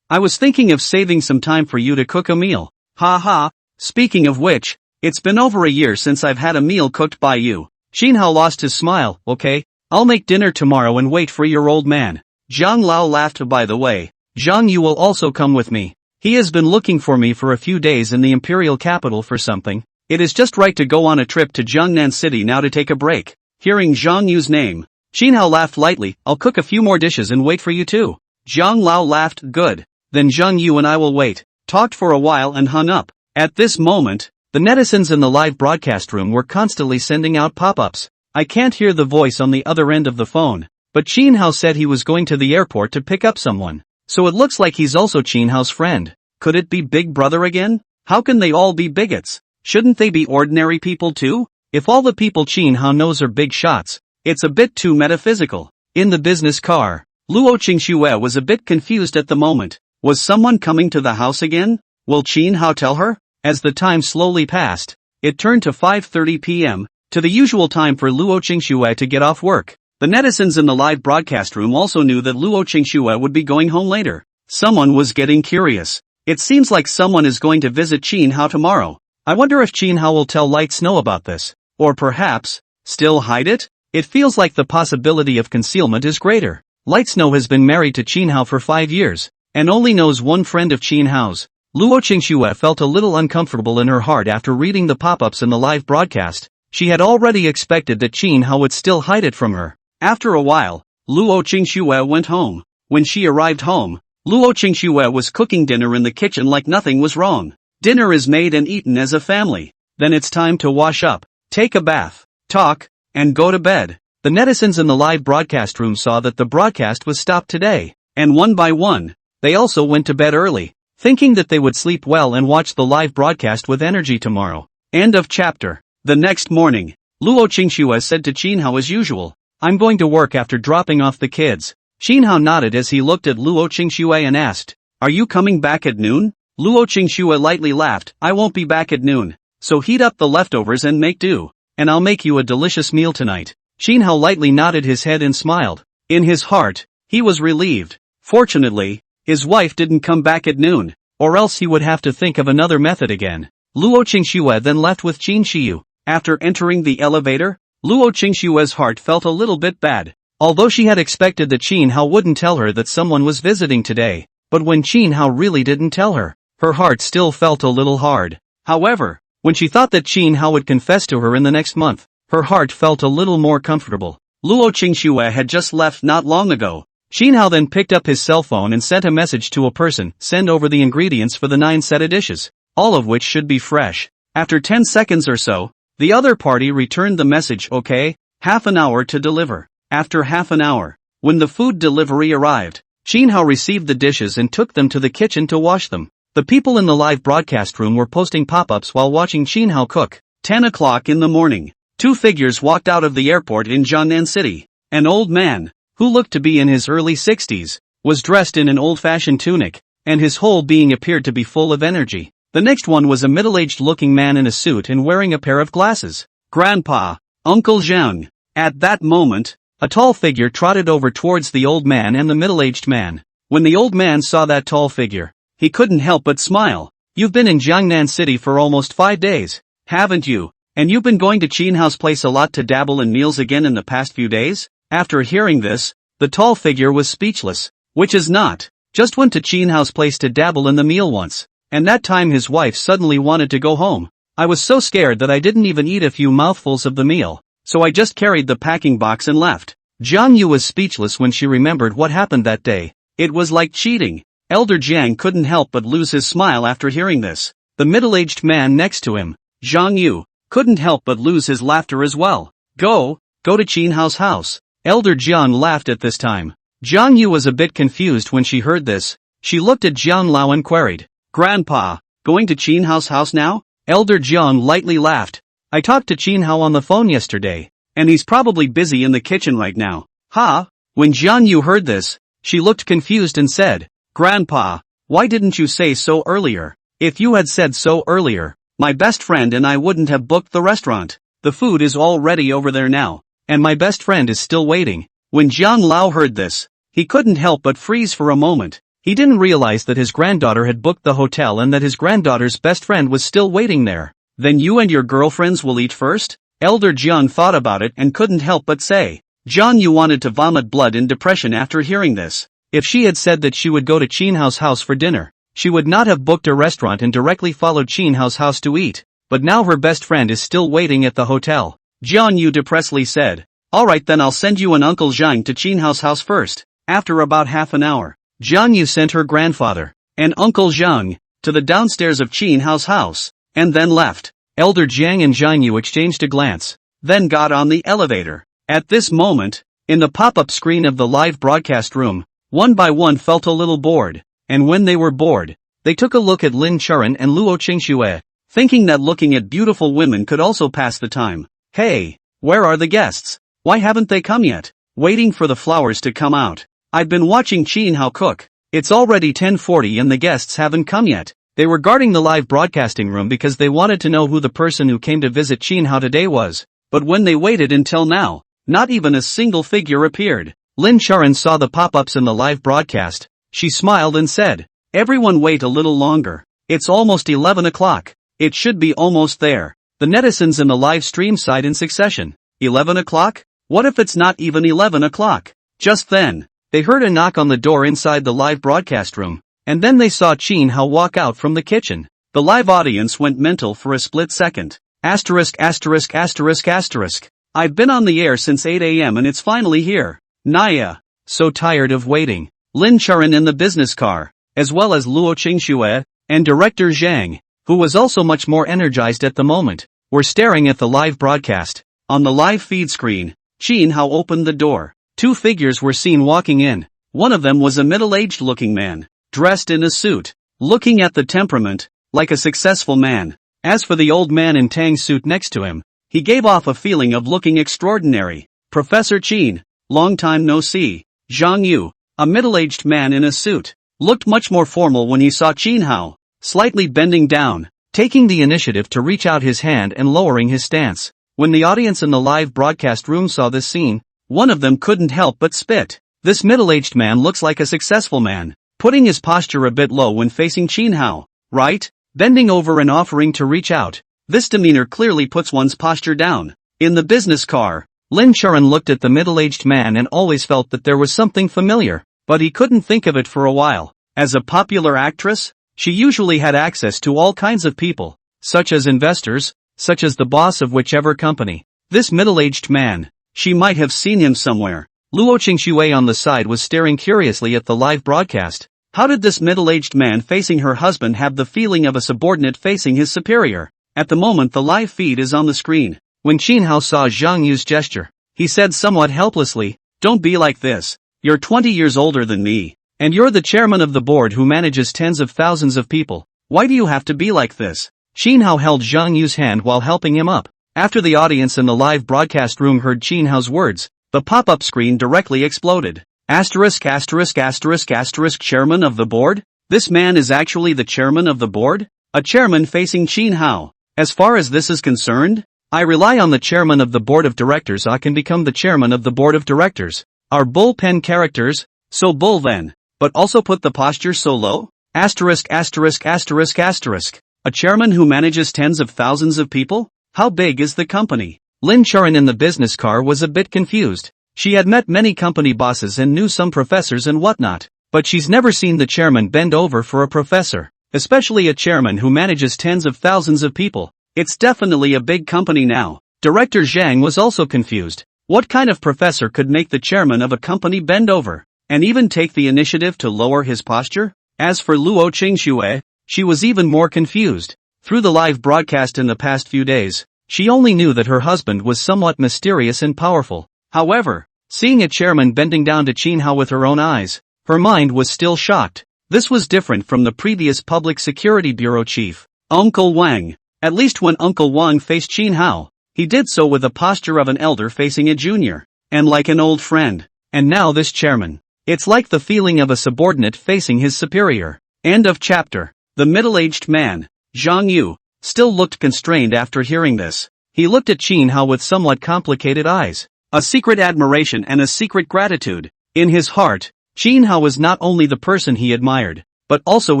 I was thinking of saving some time for you to cook a meal. Ha ha. Speaking of which, it's been over a year since I've had a meal cooked by you. Chin Hao lost his smile. Okay, I'll make dinner tomorrow and wait for your old man. Jiang Lao laughed. By the way, Jiang Yu will also come with me. He has been looking for me for a few days in the imperial capital for something. It is just right to go on a trip to Jiangnan City now to take a break. Hearing Jiang Yu's name, Chin Hao laughed lightly. I'll cook a few more dishes and wait for you too. Jiang Lao laughed. Good. Then Jiang Yu and I will wait. Talked for a while and hung up. At this moment, the netizens in the live broadcast room were constantly sending out pop-ups. I can't hear the voice on the other end of the phone, but Chin Hao said he was going to the airport to pick up someone. So it looks like he's also Chin Hao's friend. Could it be Big Brother again? How can they all be bigots? Shouldn't they be ordinary people too? If all the people Chin Hao knows are big shots, it's a bit too metaphysical. In the business car, Luo Qingxue was a bit confused at the moment. Was someone coming to the house again? Will Chin Hao tell her? As the time slowly passed, it turned to 5:30 p.m., to the usual time for Luo Qingxue to get off work. The netizens in the live broadcast room also knew that Luo Qingxue would be going home later. Someone was getting curious. It seems like someone is going to visit Qin Hao tomorrow. I wonder if Qin Hao will tell Light Snow about this. Or perhaps, still hide it? It feels like the possibility of concealment is greater. Light Snow has been married to Qin Hao for 5 years, and only knows one friend of Qin Hao's. Luo Qingxue felt a little uncomfortable in her heart after reading the pop-ups in the live broadcast. She had already expected that Qin Hao would still hide it from her. After a while, Luo Qingxue went home. When she arrived home, Luo Qingxue was cooking dinner in the kitchen like nothing was wrong. Dinner is made and eaten as a family. Then it's time to wash up, take a bath, talk, and go to bed. The netizens in the live broadcast room saw that the broadcast was stopped today, and one by one, they also went to bed early, thinking that they would sleep well and watch the live broadcast with energy tomorrow. End of chapter. The next morning, Luo Qingxue said to Qin Hao as usual, "I'm going to work after dropping off the kids." Qin Hao nodded as he looked at Luo Qingxue and asked, "Are you coming back at noon?" Luo Qingxue lightly laughed, "I won't be back at noon, so heat up the leftovers and make do, and I'll make you a delicious meal tonight." Qin Hao lightly nodded his head and smiled. In his heart, he was relieved. Fortunately, his wife didn't come back at noon, or else he would have to think of another method again. Luo Qingxue then left with Qin Shiyu. After entering the elevator, Luo Qingxue's heart felt a little bit bad. Although she had expected that Qin Hao wouldn't tell her that someone was visiting today, but when Qin Hao really didn't tell her, her heart still felt a little hard. However, when she thought that Qin Hao would confess to her in the next month, her heart felt a little more comfortable. Luo Qingxue had just left not long ago. Qin Hao then picked up his cell phone and sent a message to a person, "Send over the ingredients for the 9 set of dishes, all of which should be fresh." After 10 seconds or so, the other party returned the message, "Okay, half an hour to deliver." After half an hour, when the food delivery arrived, Qin Hao received the dishes and took them to the kitchen to wash them. The people in the live broadcast room were posting pop-ups while watching Qin Hao cook. 10 o'clock in the morning, 2 figures walked out of the airport in Jiangnan City. An old man, who looked to be in his early 60s, was dressed in an old-fashioned tunic, and his whole being appeared to be full of energy. The next one was a middle-aged looking man in a suit and wearing a pair of glasses. "Grandpa, Uncle Zhang." At that moment, a tall figure trotted over towards the old man and the middle-aged man. When the old man saw that tall figure, he couldn't help but smile. "You've been in Jiangnan City for almost 5 days, haven't you? And you've been going to Qin Hao's place a lot to dabble in meals again in the past few days?" After hearing this, the tall figure was speechless. "Which is not. Just went to Qin Hao's place to dabble in the meal once, and that time his wife suddenly wanted to go home. I was so scared that I didn't even eat a few mouthfuls of the meal, so I just carried the packing box and left." Jiang Yu was speechless when she remembered what happened that day. It was like cheating. Elder Jiang couldn't help but lose his smile after hearing this. The middle-aged man next to him, Jiang Yu, couldn't help but lose his laughter as well. Go to Qin Hao's house." Elder Jiang laughed at this time. Jiang Yu was a bit confused when she heard this. She looked at Jiang Lao and queried, "Grandpa, going to Qin Hao's house now?" Elder Jiang lightly laughed. "I talked to Qin Hao on the phone yesterday, and he's probably busy in the kitchen right now." "Ha?" When Jiang Yu heard this, she looked confused and said, "Grandpa, why didn't you say so earlier? If you had said so earlier, my best friend and I wouldn't have booked the restaurant. The food is all ready over there now, and my best friend is still waiting." When Jiang Lao heard this, he couldn't help but freeze for a moment. He didn't realize that his granddaughter had booked the hotel and that his granddaughter's best friend was still waiting there. "Then you and your girlfriends will eat first?" Elder Jiang thought about it and couldn't help but say. Jiang Yu wanted to vomit blood in depression after hearing this. If she had said that she would go to Qin Hao's house for dinner, she would not have booked a restaurant and directly followed Qin Hao's house to eat. But now her best friend is still waiting at the hotel. Jiang Yu depressedly said, "Alright, then I'll send you and Uncle Zhang to Qin Hao's house first." After about half an hour, Jiang Yu sent her grandfather and Uncle Zhang to the downstairs of Qin Hao's house, and then left. Elder Jiang and Jiang Yu exchanged a glance, then got on the elevator. At this moment, in the pop-up screen of the live broadcast room, one by one felt a little bored, and when they were bored, they took a look at Lin Churan and Luo Qingxue, thinking that looking at beautiful women could also pass the time. "Hey, where are the guests? Why haven't they come yet?" "Waiting for the flowers to come out. I've been watching Qin Hao cook. It's already 10:40 and the guests haven't come yet. They were guarding the live broadcasting room because they wanted to know who the person who came to visit Chin Hao today was. But when they waited until now, not even a single figure appeared. Lin Charan saw the pop-ups in the live broadcast. She smiled and said, "Everyone wait a little longer. It's almost 11 o'clock. It should be almost there." The netizens in the live stream sighed in succession. 11 o'clock? What if it's not even 11 o'clock? Just then, they heard a knock on the door inside the live broadcast room, and then they saw Chin Hao walk out from the kitchen. The live audience went mental for a split second. Asterisk asterisk asterisk asterisk. I've been on the air since 8 a.m. and it's finally here. Naya. So tired of waiting. Lin Charan in the business car, as well as Luo Qingxue, and director Zhang, who was also much more energized at the moment, were staring at the live broadcast. On the live feed screen, Chin Hao opened the door. Two figures were seen walking in. One of them was a middle-aged looking man, dressed in a suit, looking at the temperament, like a successful man. As for the old man in Tang suit next to him, he gave off a feeling of looking extraordinary. Professor Chin, long time no see. Zhang Yu, a middle-aged man in a suit, looked much more formal when he saw Chin Hao, slightly bending down, taking the initiative to reach out his hand and lowering his stance. When the audience in the live broadcast room saw this scene, one of them couldn't help but spit. This middle-aged man looks like a successful man, putting his posture a bit low when facing Chin Hao, right? Bending over and offering to reach out. This demeanor clearly puts one's posture down. In the business car, Lin Charan looked at the middle-aged man and always felt that there was something familiar, but he couldn't think of it for a while. As a popular actress, she usually had access to all kinds of people, such as investors, such as the boss of whichever company. This middle-aged man, she might have seen him somewhere. Luo Qingxue on the side was staring curiously at the live broadcast. How did this middle-aged man facing her husband have the feeling of a subordinate facing his superior? At the moment the live feed is on the screen. When Chin Hao saw Zhang Yu's gesture, he said somewhat helplessly, "Don't be like this. You're 20 years older than me, and you're the chairman of the board who manages tens of thousands of people. Why do you have to be like this?" Chin Hao held Zhang Yu's hand while helping him up. After the audience in the live broadcast room heard Chin Hao's words, the pop-up screen directly exploded. Asterisk asterisk asterisk asterisk chairman of the board? This man is actually the chairman of the board? A chairman facing Chin Hao. As far as this is concerned, I rely on the chairman of the board of directors. I can become the chairman of the board of directors. Are bullpen characters? So bull then. But also put the posture so low? Asterisk asterisk asterisk asterisk. A chairman who manages tens of thousands of people? How big is the company? Lin Charan in the business car was a bit confused. She had met many company bosses and knew some professors and whatnot, but she's never seen the chairman bend over for a professor, especially a chairman who manages tens of thousands of people. It's definitely a big company now. Director Zhang was also confused. What kind of professor could make the chairman of a company bend over, and even take the initiative to lower his posture? As for Luo Qingxue, she was even more confused. Through the live broadcast in the past few days, she only knew that her husband was somewhat mysterious and powerful. However, seeing a chairman bending down to Chin Hao with her own eyes, her mind was still shocked. This was different from the previous Public Security Bureau chief, Uncle Wang. At least when Uncle Wang faced Chin Hao, he did so with the posture of an elder facing a junior, and like an old friend. And now this chairman. It's like the feeling of a subordinate facing his superior. End of chapter. The middle-aged man, Zhang Yu, still looked constrained after hearing this. He looked at Chin Hao with somewhat complicated eyes. A secret admiration and a secret gratitude. In his heart, Chin Hao was not only the person he admired, but also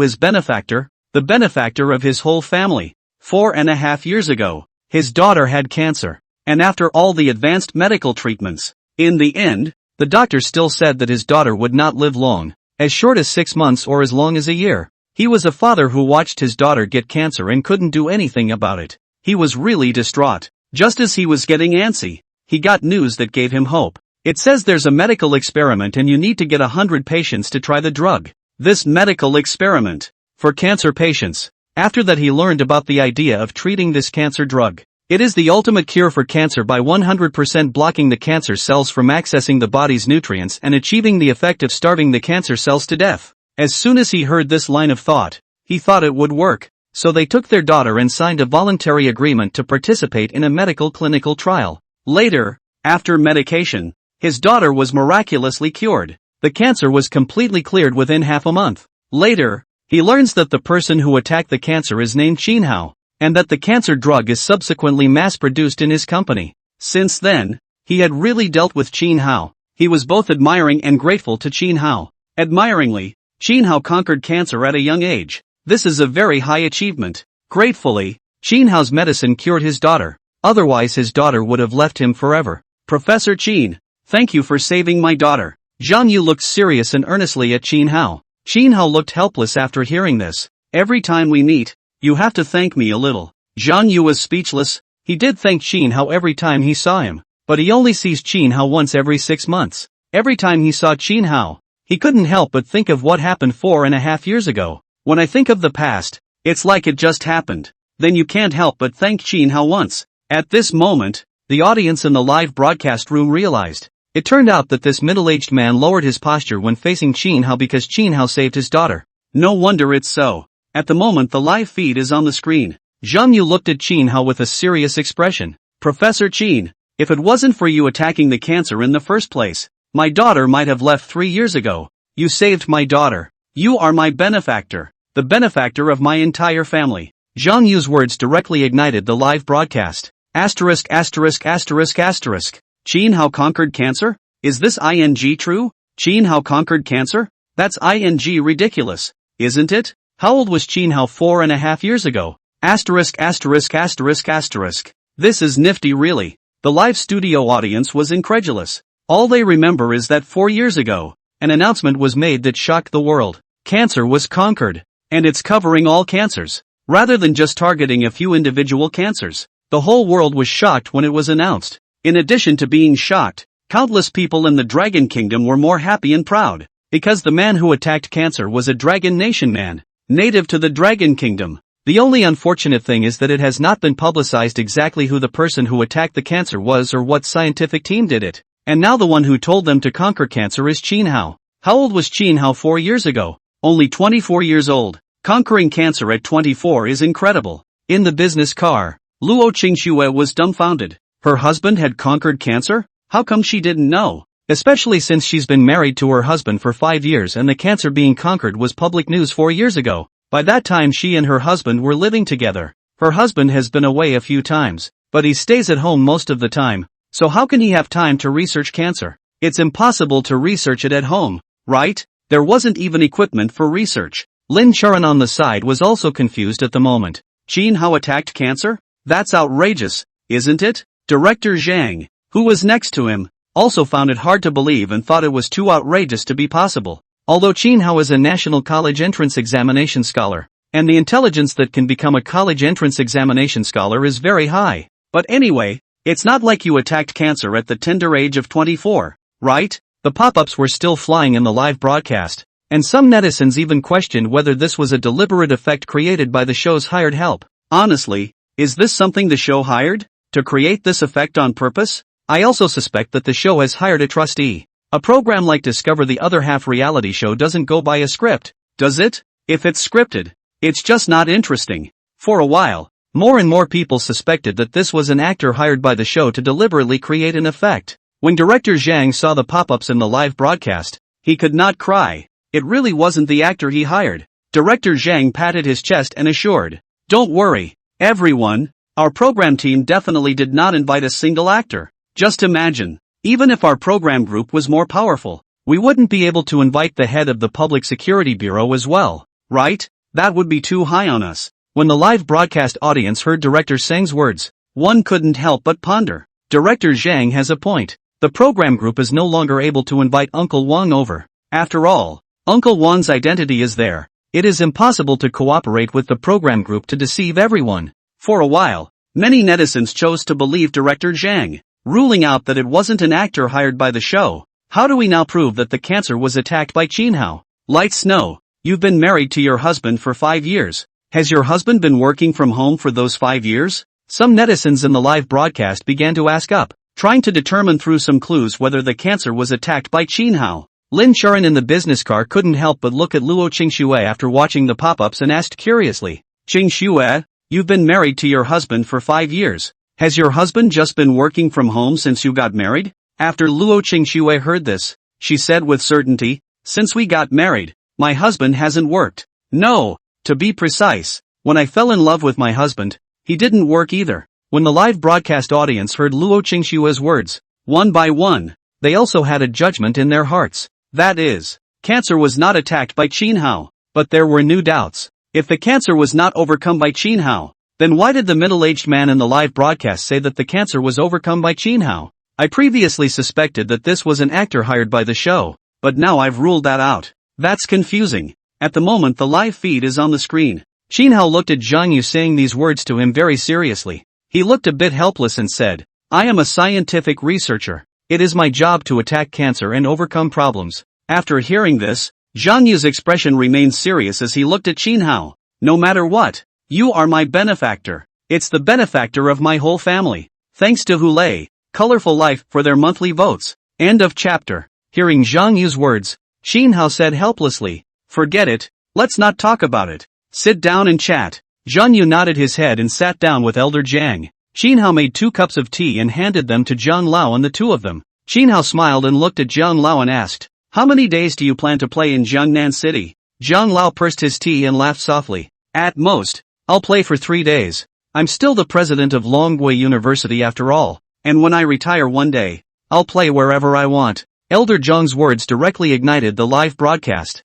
his benefactor, the benefactor of his whole family. 4.5 years ago, his daughter had cancer, and after all the advanced medical treatments, in the end, the doctor still said that his daughter would not live long, as short as 6 months or as long as a year. He was a father who watched his daughter get cancer and couldn't do anything about it. He was really distraught. Just as he was getting antsy, he got news that gave him hope. It says there's a medical experiment and you need to get 100 patients to try the drug. This medical experiment, for cancer patients. After that he learned about the idea of treating this cancer drug. It is the ultimate cure for cancer by 100% blocking the cancer cells from accessing the body's nutrients and achieving the effect of starving the cancer cells to death. As soon as he heard this line of thought, he thought it would work. So they took their daughter and signed a voluntary agreement to participate in a medical clinical trial. Later, after medication, his daughter was miraculously cured. The cancer was completely cleared within half a month. Later, He learns that the person who attacked the cancer is named Qin Hao, and that the cancer drug is subsequently mass-produced in his company. Since then, he had really dealt with Qin Hao. He was both admiring and grateful to Qin Hao. Admiringly, Qin Hao conquered cancer at a young age. This is a very high achievement. Gratefully, Qin Hao's medicine cured his daughter. Otherwise his daughter would have left him forever. Professor Qin, thank you for saving my daughter. Zhang Yu looked serious and earnestly at Qin Hao. Qin Hao looked helpless after hearing this. Every time we meet, you have to thank me a little. Zhang Yu was speechless. He did thank Qin Hao every time he saw him, but he only sees Qin Hao once every 6 months. Every time he saw Qin Hao, he couldn't help but think of what happened 4.5 years ago. When I think of the past, it's like it just happened. Then you can't help but thank Qin Hao once. At this moment, the audience in the live broadcast room realized. It turned out that this middle-aged man lowered his posture when facing Qin Hao because Qin Hao saved his daughter. No wonder it's so. At the moment the live feed is on the screen. Zhang Yu looked at Qin Hao with a serious expression. Professor Qin, if it wasn't for you attacking the cancer in the first place, my daughter might have left 3 years ago. You saved my daughter. You are my benefactor, the benefactor of my entire family. Zhang Yu's words directly ignited the live broadcast. Asterisk asterisk asterisk asterisk. Qin Hao conquered cancer? Is this ing true? Qin Hao conquered cancer? That's ing ridiculous, isn't it? How old was Qin Hao 4.5 years ago? Asterisk asterisk asterisk asterisk. This is nifty really. The live studio audience was incredulous. All they remember is that 4 years ago, an announcement was made that shocked the world. Cancer was conquered. And it's covering all cancers. Rather than just targeting a few individual cancers. The whole world was shocked when it was announced. In addition to being shocked, countless people in the Dragon Kingdom were more happy and proud, because the man who attacked cancer was a Dragon Nation man, native to the Dragon Kingdom. The only unfortunate thing is that it has not been publicized exactly who the person who attacked the cancer was or what scientific team did it. And now the one who told them to conquer cancer is Qin Hao. How old was Qin Hao 4 years ago? Only 24 years old. Conquering cancer at 24 is incredible. In the business car, Luo Qingxue was dumbfounded. Her husband had conquered cancer? How come she didn't know? Especially since she's been married to her husband for 5 years and the cancer being conquered was public news 4 years ago. By that time she and her husband were living together. Her husband has been away a few times, but he stays at home most of the time. So how can he have time to research cancer? It's impossible to research it at home, right? There wasn't even equipment for research. Lin Charan on the side was also confused at the moment. Qin Hao attacked cancer? That's outrageous, isn't it? Director Zhang, who was next to him, also found it hard to believe and thought it was too outrageous to be possible. Although Qin Hao is a national college entrance examination scholar, and the intelligence that can become a college entrance examination scholar is very high. But anyway, it's not like you attacked cancer at the tender age of 24, right? The pop-ups were still flying in the live broadcast, and some netizens even questioned whether this was a deliberate effect created by the show's hired help. Honestly, is this something the show hired? To create this effect on purpose? I also suspect that the show has hired a trustee. A program like Discover the Other Half reality show doesn't go by a script, does it? If it's scripted, it's just not interesting. For a while, more and more people suspected that this was an actor hired by the show to deliberately create an effect. When director Zhang saw the pop-ups in the live broadcast, he could not cry. It really wasn't the actor he hired. Director Zhang patted his chest and assured, "Don't worry, everyone, our program team definitely did not invite a single actor. Just imagine, even if our program group was more powerful, we wouldn't be able to invite the head of the Public Security Bureau as well, right? That would be too high on us." When the live broadcast audience heard Director Zhang's words, one couldn't help but ponder. Director Zhang has a point. The program group is no longer able to invite Uncle Wang over. After all, Uncle Wang's identity is there. It is impossible to cooperate with the program group to deceive everyone. For a while, many netizens chose to believe Director Zhang, ruling out that it wasn't an actor hired by the show. How do we now prove that the cancer was attacked by Qin Hao? Light Snow, you've been married to your husband for 5 years. Has your husband been working from home for those 5 years? Some netizens in the live broadcast began to ask up, trying to determine through some clues whether the cancer was attacked by Qin Hao. Lin Charan in the business car couldn't help but look at Luo Qingxue after watching the pop-ups and asked curiously, "Qingxue, you've been married to your husband for 5 years. Has your husband just been working from home since you got married?" After Luo Qingxue heard this, she said with certainty, "Since we got married, my husband hasn't worked. No, to be precise, when I fell in love with my husband, he didn't work either. When the live broadcast audience heard Luo Qingshua's words, one by one, they also had a judgment in their hearts. That is, cancer was not attacked by Qin Hao, but there were new doubts. If the cancer was not overcome by Qin Hao, then why did the middle-aged man in the live broadcast say that the cancer was overcome by Qin Hao? I previously suspected that this was an actor hired by the show, but now I've ruled that out. That's confusing. At the moment the live feed is on the screen. Qin Hao looked at Zhang Yu saying these words to him very seriously. He looked a bit helpless and said, I am a scientific researcher. It is my job to attack cancer and overcome problems. After hearing this, Zhang Yu's expression remained serious as he looked at Qin Hao. No matter what, you are my benefactor. It's the benefactor of my whole family. Thanks to Hulei, Colorful Life for their monthly votes. End of chapter. Hearing Zhang Yu's words, Qin Hao said helplessly, forget it, let's not talk about it. Sit down and chat. Zhang Yu nodded his head and sat down with Elder Jiang. Qin Hao made 2 cups of tea and handed them to Zhang Lao and the two of them. Qin Hao smiled and looked at Zhang Lao and asked, how many days do you plan to play in Jiangnan City? Zhang Lao pursed his tea and laughed softly. At most, I'll play for 3 days. I'm still the president of Longgui University after all, and when I retire one day, I'll play wherever I want. Elder Zhang's words directly ignited the live broadcast.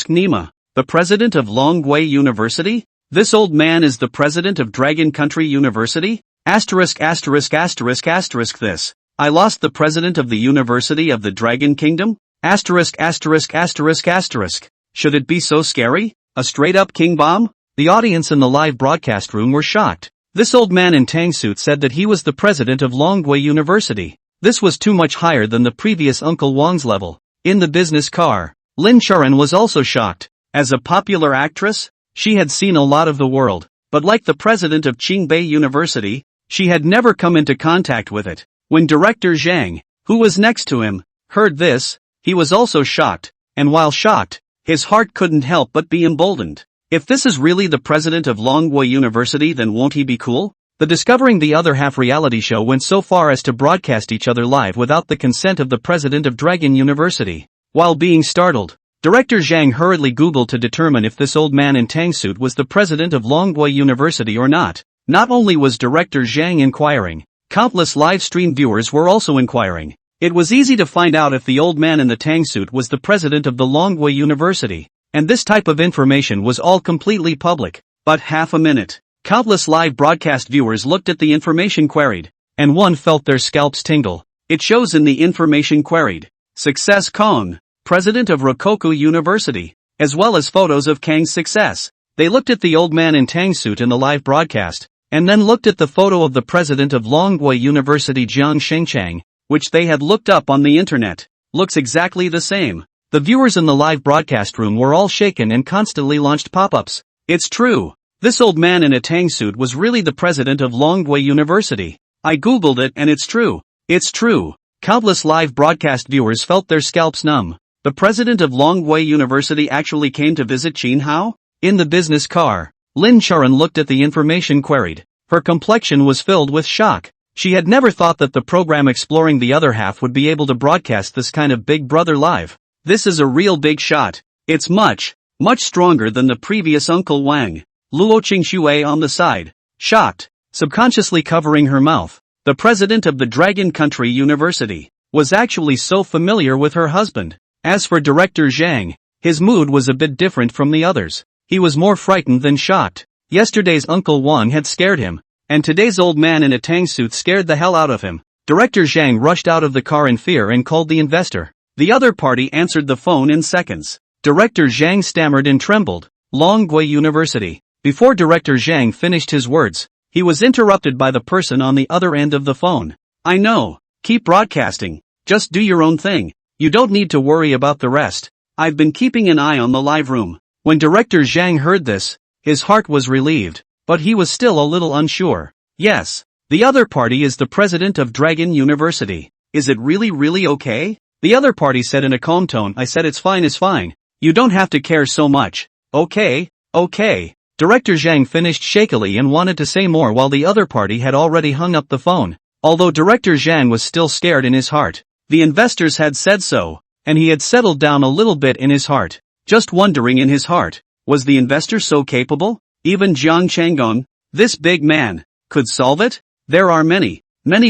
Nima, the president of Longgui University? This old man is the president of Dragon Country University? This. I lost the president of the University of the Dragon Kingdom? Should it be so scary? A straight-up king bomb? The audience in the live broadcast room were shocked. This old man in tang suit said that he was the president of Longgui University. This was too much higher than the previous Uncle Wang's level. In the business car, Lin Charan was also shocked. As a popular actress, she had seen a lot of the world, but like the president of Qingbei University, she had never come into contact with it. When Director Zhang, who was next to him, heard this, he was also shocked, and while shocked, his heart couldn't help but be emboldened. If this is really the president of Longgui University, then won't he be cool? The Discovering the Other Half reality show went so far as to broadcast each other live without the consent of the president of Dragon University. While being startled, Director Zhang hurriedly Googled to determine if this old man in tang suit was the president of Longgui University or not. Not only was Director Zhang inquiring, countless live stream viewers were also inquiring. It was easy to find out if the old man in the tang suit was the president of the Longgui University, and this type of information was all completely public. But half a minute, countless live broadcast viewers looked at the information queried, and one felt their scalps tingle. It shows in the information queried, Success Kong, president of Rokoku University, as well as photos of Kang's success. They looked at the old man in tang suit in the live broadcast, and then looked at the photo of the president of Longgui University Jiang Shengchang, which they had looked up on the internet. Looks exactly the same. The viewers in the live broadcast room were all shaken and constantly launched pop-ups. It's true. This old man in a tang suit was really the president of Longgui University. I googled it and it's true. It's true. Countless live broadcast viewers felt their scalps numb. The president of Longgui University actually came to visit Qin Hao? In the business car, Lin Charan looked at the information queried. Her complexion was filled with shock. She had never thought that the program Exploring the Other Half would be able to broadcast this kind of Big Brother live. This is a real big shot. It's much stronger than the previous Uncle Wang. Luo Qingshui on the side, shocked, subconsciously covering her mouth. The president of the Dragon Country University was actually so familiar with her husband. As for Director Zhang, his mood was a bit different from the others. He was more frightened than shocked. Yesterday's Uncle Wang had scared him, and today's old man in a tang suit scared the hell out of him. Director Zhang rushed out of the car in fear and called the investor. The other party answered the phone in seconds. Director Zhang stammered and trembled. Longgui University. Before Director Zhang finished his words, he was interrupted by the person on the other end of the phone. I know. Keep broadcasting. Just do your own thing. You don't need to worry about the rest. I've been keeping an eye on the live room. When Director Zhang heard this, his heart was relieved, but he was still a little unsure. Yes, the other party is the president of Dragon University. Is it really okay? The other party said in a calm tone. I said it's fine. You don't have to care so much. Okay. Director Zhang finished shakily and wanted to say more while the other party had already hung up the phone. Although Director Zhang was still scared in his heart, the investors had said so, and he had settled down a little bit in his heart. just wondering in his heart, was the investor so capable? Even Jiang Changgong, this big man, could solve it? There are many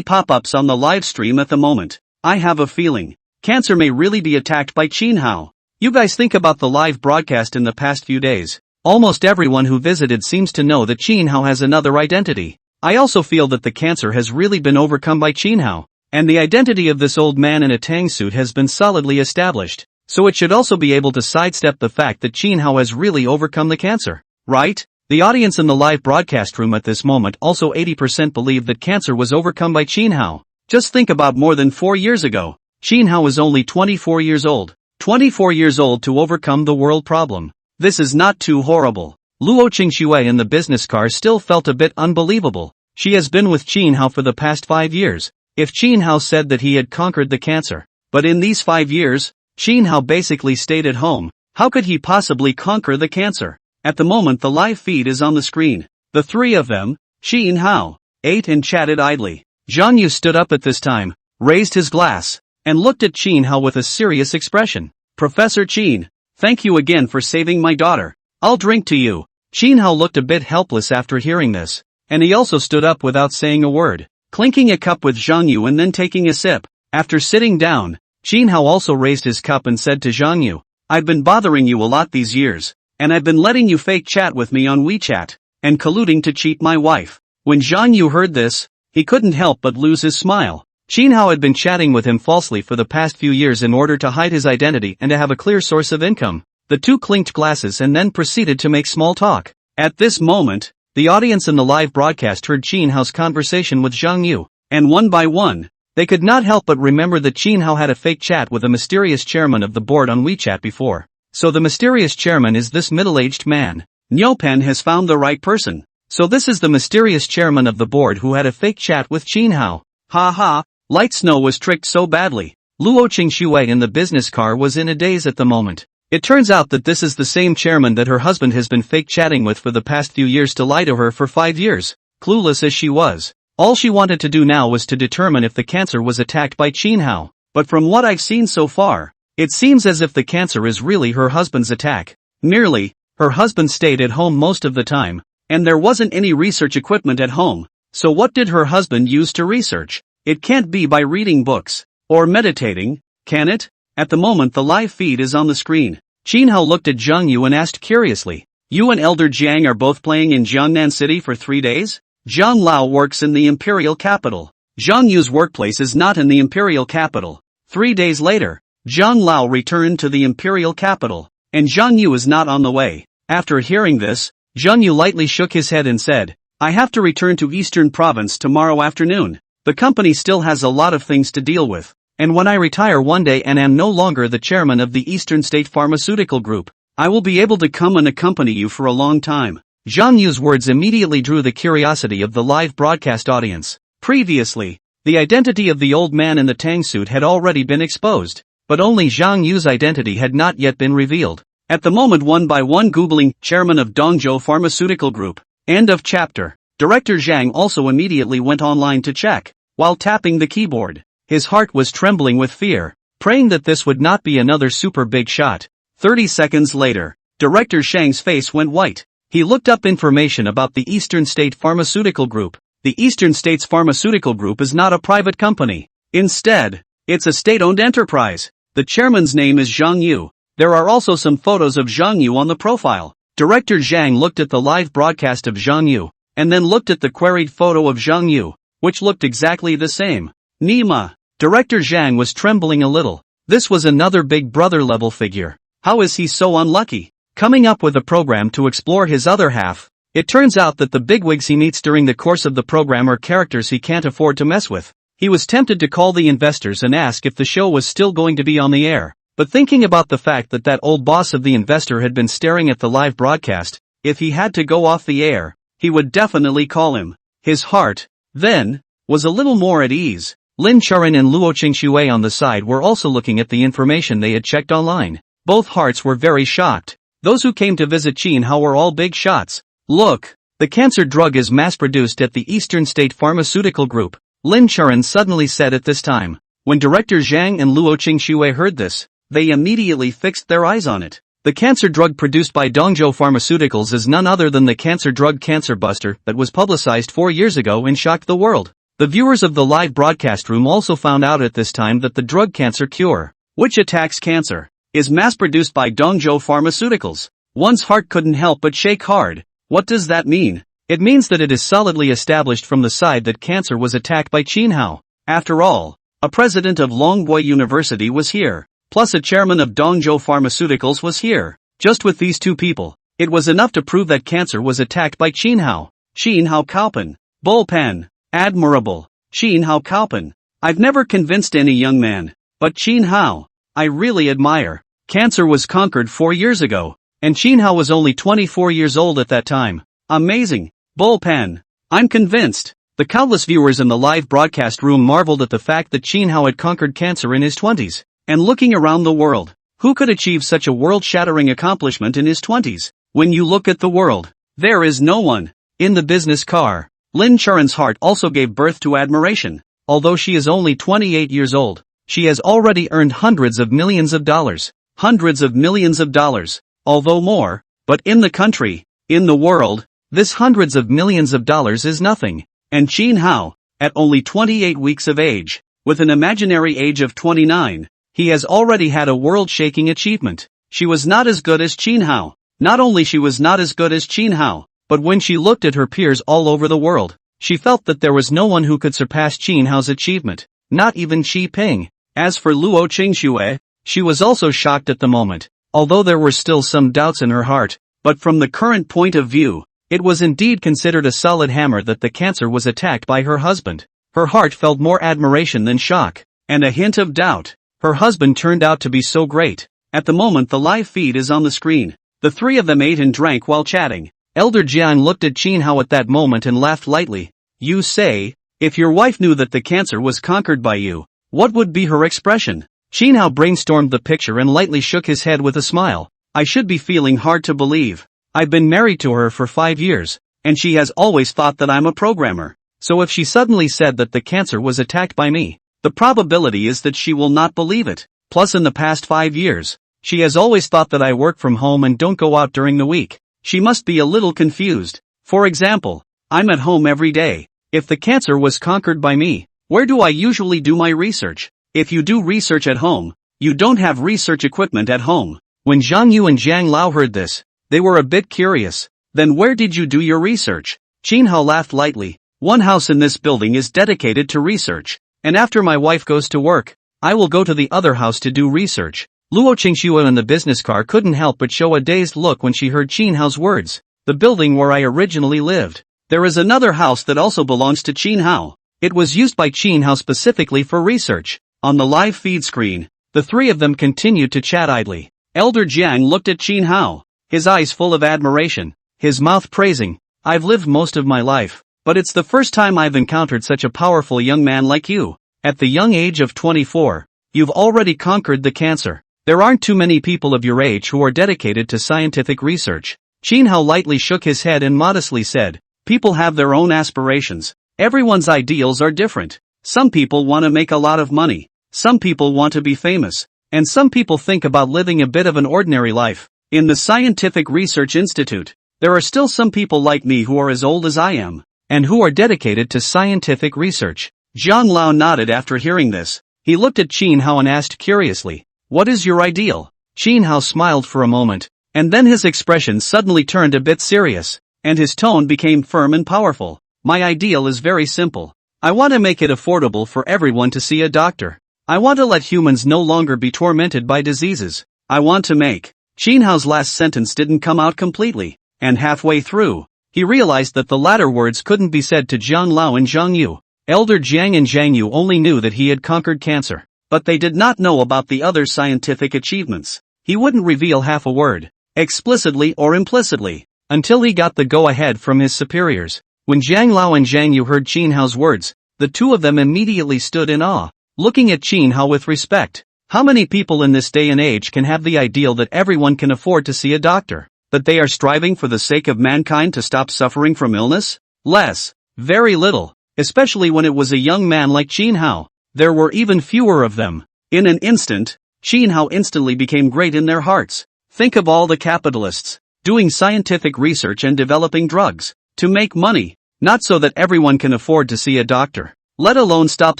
pop-ups on the live stream at the moment. I have a feeling cancer may really be attacked by Qin Hao. You guys think about the live broadcast in the past few days. Almost everyone who visited seems to know that Qin Hao has another identity. I also feel that the cancer has really been overcome by Qin Hao, and the identity of this old man in a tang suit has been solidly established. So it should also be able to sidestep the fact that Qin Hao has really overcome the cancer, right? The audience in the live broadcast room at this moment also 80% believe that cancer was overcome by Qin Hao. Just think about more than 4 years ago. Qin Hao was only 24 years old. 24 years old to overcome the world problem. This is not too horrible. Luo Qingxue in the business car still felt a bit unbelievable. She has been with Qin Hao for the past 5 years. If Qin Hao said that he had conquered the cancer, but in these 5 years, Qin Hao basically stayed at home, how could he possibly conquer the cancer? At the moment the live feed is on the screen. The three of them, Qin Hao, ate and chatted idly. Zhang Yu stood up at this time, raised his glass, and looked at Qin Hao with a serious expression. Professor Qin, thank you again for saving my daughter. I'll drink to you. Qin Hao looked a bit helpless after hearing this, and he also stood up without saying a word, clinking a cup with Zhang Yu and then taking a sip. After sitting down, Qin Hao also raised his cup and said to Zhang Yu, I've been bothering you a lot these years, and I've been letting you fake chat with me on WeChat, and colluding to cheat my wife. When Zhang Yu heard this, he couldn't help but lose his smile. Qin Hao had been chatting with him falsely for the past few years in order to hide his identity and to have a clear source of income. The two clinked glasses and then proceeded to make small talk. At this moment, the audience in the live broadcast heard Qin Hao's conversation with Zhang Yu, and one by one, they could not help but remember that Qin Hao had a fake chat with a mysterious chairman of the board on WeChat before. So the mysterious chairman is this middle-aged man. Niupen has found the right person. So this is the mysterious chairman of the board who had a fake chat with Qin Hao. Ha ha, Light Snow was tricked so badly. Luo Qingxue in the business car was in a daze at the moment. It turns out that this is the same chairman that her husband has been fake chatting with for the past few years to lie to her for 5 years. Clueless as she was, all she wanted to do now was to determine if the cancer was attacked by Qin Hao. But from what I've seen so far, it seems as if the cancer is really her husband's attack. Merely, her husband stayed at home most of the time, and there wasn't any research equipment at home. So what did her husband use to research? It can't be by reading books, or meditating, can it? At the moment the live feed is on the screen. Qin Hao looked at Zhang Yu and asked curiously, you and Elder Jiang are both playing in Jiangnan City for 3 days? Zhang Lao works in the imperial capital. Zhang Yu's workplace is not in the imperial capital. 3 days later, Zhang Lao returned to the imperial capital, and Zhang Yu is not on the way. After hearing this, Zhang Yu lightly shook his head and said, I have to return to Eastern Province tomorrow afternoon. The company still has a lot of things to deal with, and when I retire one day and am no longer the chairman of the Eastern State Pharmaceutical Group, I will be able to come and accompany you for a long time. Zhang Yu's words immediately drew the curiosity of the live broadcast audience. Previously, the identity of the old man in the tang suit had already been exposed, but only Zhang Yu's identity had not yet been revealed. At the moment one by one Googling, chairman of Dongzhou Pharmaceutical Group. End of chapter. Director Zhang also immediately went online to check, while tapping the keyboard. His heart was trembling with fear, praying that this would not be another super big shot. 30 seconds later, Director Zhang's face went white. He looked up information about the Eastern State Pharmaceutical Group. The Eastern States Pharmaceutical Group is not a private company. Instead, it's a state-owned enterprise. The chairman's name is Zhang Yu. There are also some photos of Zhang Yu on the profile. Director Zhang looked at the live broadcast of Zhang Yu, and then looked at the queried photo of Zhang Yu, which looked exactly the same. Nima. Director Zhang was trembling a little. This was another Big Brother level figure. How is he so unlucky? Coming up with a program to explore his other half. It turns out that the bigwigs he meets during the course of the program are characters he can't afford to mess with. He was tempted to call the investors and ask if the show was still going to be on the air. But thinking about the fact that that old boss of the investor had been staring at the live broadcast, if he had to go off the air, he would definitely call him. His heart, then, was a little more at ease. Lin Charin and Luo Qingxue on the side were also looking at the information they had checked online. Both hearts were very shocked. Those who came to visit Qin Hao were all big shots. Look, the cancer drug is mass-produced at the Eastern State Pharmaceutical Group, Lin Charin suddenly said at this time. When Director Zhang and Luo Qingxue heard this, they immediately fixed their eyes on it. The cancer drug produced by Dongzhou Pharmaceuticals is none other than the cancer drug Cancer Buster that was publicized 4 years ago and shocked the world. The viewers of the live broadcast room also found out at this time that the drug Cancer Cure, which attacks cancer, is mass-produced by Dongzhou Pharmaceuticals. One's heart couldn't help but shake hard. What does that mean? It means that it is solidly established from the side that cancer was attacked by Qin Hao. After all, a president of Longboi University was here, plus a chairman of Dongzhou Pharmaceuticals was here. Just with these two people, it was enough to prove that cancer was attacked by Qin Hao. Qin Hao Kaopan. Bullpen. Admirable. Qin Hao Kaopan. I've never convinced any young man, but Qin Hao, I really admire. Cancer was conquered 4 years ago, and Qin Hao was only 24 years old at that time. Amazing. Bullpen. I'm convinced. The countless viewers in the live broadcast room marveled at the fact that Qin Hao had conquered cancer in his 20s. And looking around the world, who could achieve such a world-shattering accomplishment in his 20s? When you look at the world, there is no one. In the business car, Lin Charan's heart also gave birth to admiration. Although she is only 28 years old, she has already earned hundreds of millions of dollars. Hundreds of millions of dollars. Although more, but in the country, in the world, this hundreds of millions of dollars is nothing. And Qin Hao, at only 28 weeks of age, with an imaginary age of 29, he has already had a world-shaking achievement. She was not as good as Qin Hao. Not only she was not as good as Qin Hao, but when she looked at her peers all over the world, she felt that there was no one who could surpass Qin Hao's achievement, not even Xi Ping. As for Luo Qingxue, she was also shocked at the moment, although there were still some doubts in her heart, but from the current point of view, it was indeed considered a solid hammer that the cancer was attacked by her husband. Her heart felt more admiration than shock, and a hint of doubt. Her husband turned out to be so great. At the moment the live feed is on the screen. The three of them ate and drank while chatting. Elder Jiang looked at Qin Hao at that moment and laughed lightly. You say, if your wife knew that the cancer was conquered by you, what would be her expression? Qin Hao brainstormed the picture and lightly shook his head with a smile. I should be feeling hard to believe. I've been married to her for 5 years, and she has always thought that I'm a programmer. So if she suddenly said that the cancer was attacked by me, the probability is that she will not believe it. Plus in the past 5 years, she has always thought that I work from home and don't go out during the week. She must be a little confused. For example, I'm at home every day. If the cancer was conquered by me, where do I usually do my research? If you do research at home, you don't have research equipment at home. When Zhang Yu and Zhang Lao heard this, they were a bit curious. Then where did you do your research? Qin Hao laughed lightly. One house in this building is dedicated to research. And after my wife goes to work, I will go to the other house to do research. Luo Qingxue in the business car couldn't help but show a dazed look when she heard Qin Hao's words. The building where I originally lived. There is another house that also belongs to Qin Hao. It was used by Qin Hao specifically for research. On the live feed screen, the three of them continued to chat idly. Elder Jiang looked at Qin Hao, his eyes full of admiration, his mouth praising. I've lived most of my life, but it's the first time I've encountered such a powerful young man like you. At the young age of 24, you've already conquered the cancer. There aren't too many people of your age who are dedicated to scientific research. Qin Hao lightly shook his head and modestly said, people have their own aspirations. Everyone's ideals are different. Some people want to make a lot of money. Some people want to be famous. And some people think about living a bit of an ordinary life. In the Scientific Research Institute, there are still some people like me who are as old as I am, and who are dedicated to scientific research. Zhang Lao nodded after hearing this. He looked at Qin Hao and asked curiously, what is your ideal? Qin Hao smiled for a moment, and then his expression suddenly turned a bit serious, and his tone became firm and powerful. My ideal is very simple. I want to make it affordable for everyone to see a doctor. I want to let humans no longer be tormented by diseases. I want to make. Qin Hao's last sentence didn't come out completely, and halfway through, he realized that the latter words couldn't be said to Zhang Lao and Zhang Yu. Elder Jiang and Zhang Yu only knew that he had conquered cancer, but they did not know about the other scientific achievements. He wouldn't reveal half a word, explicitly or implicitly, until he got the go-ahead from his superiors. When Zhang Lao and Zhang Yu heard Qin Hao's words, the two of them immediately stood in awe, looking at Qin Hao with respect. How many people in this day and age can have the ideal that everyone can afford to see a doctor? That they are striving for the sake of mankind to stop suffering from illness? Less. Very little. Especially when it was a young man like Qin Hao. There were even fewer of them. In an instant, Qin Hao instantly became great in their hearts. Think of all the capitalists doing scientific research and developing drugs to make money, not so that everyone can afford to see a doctor, let alone stop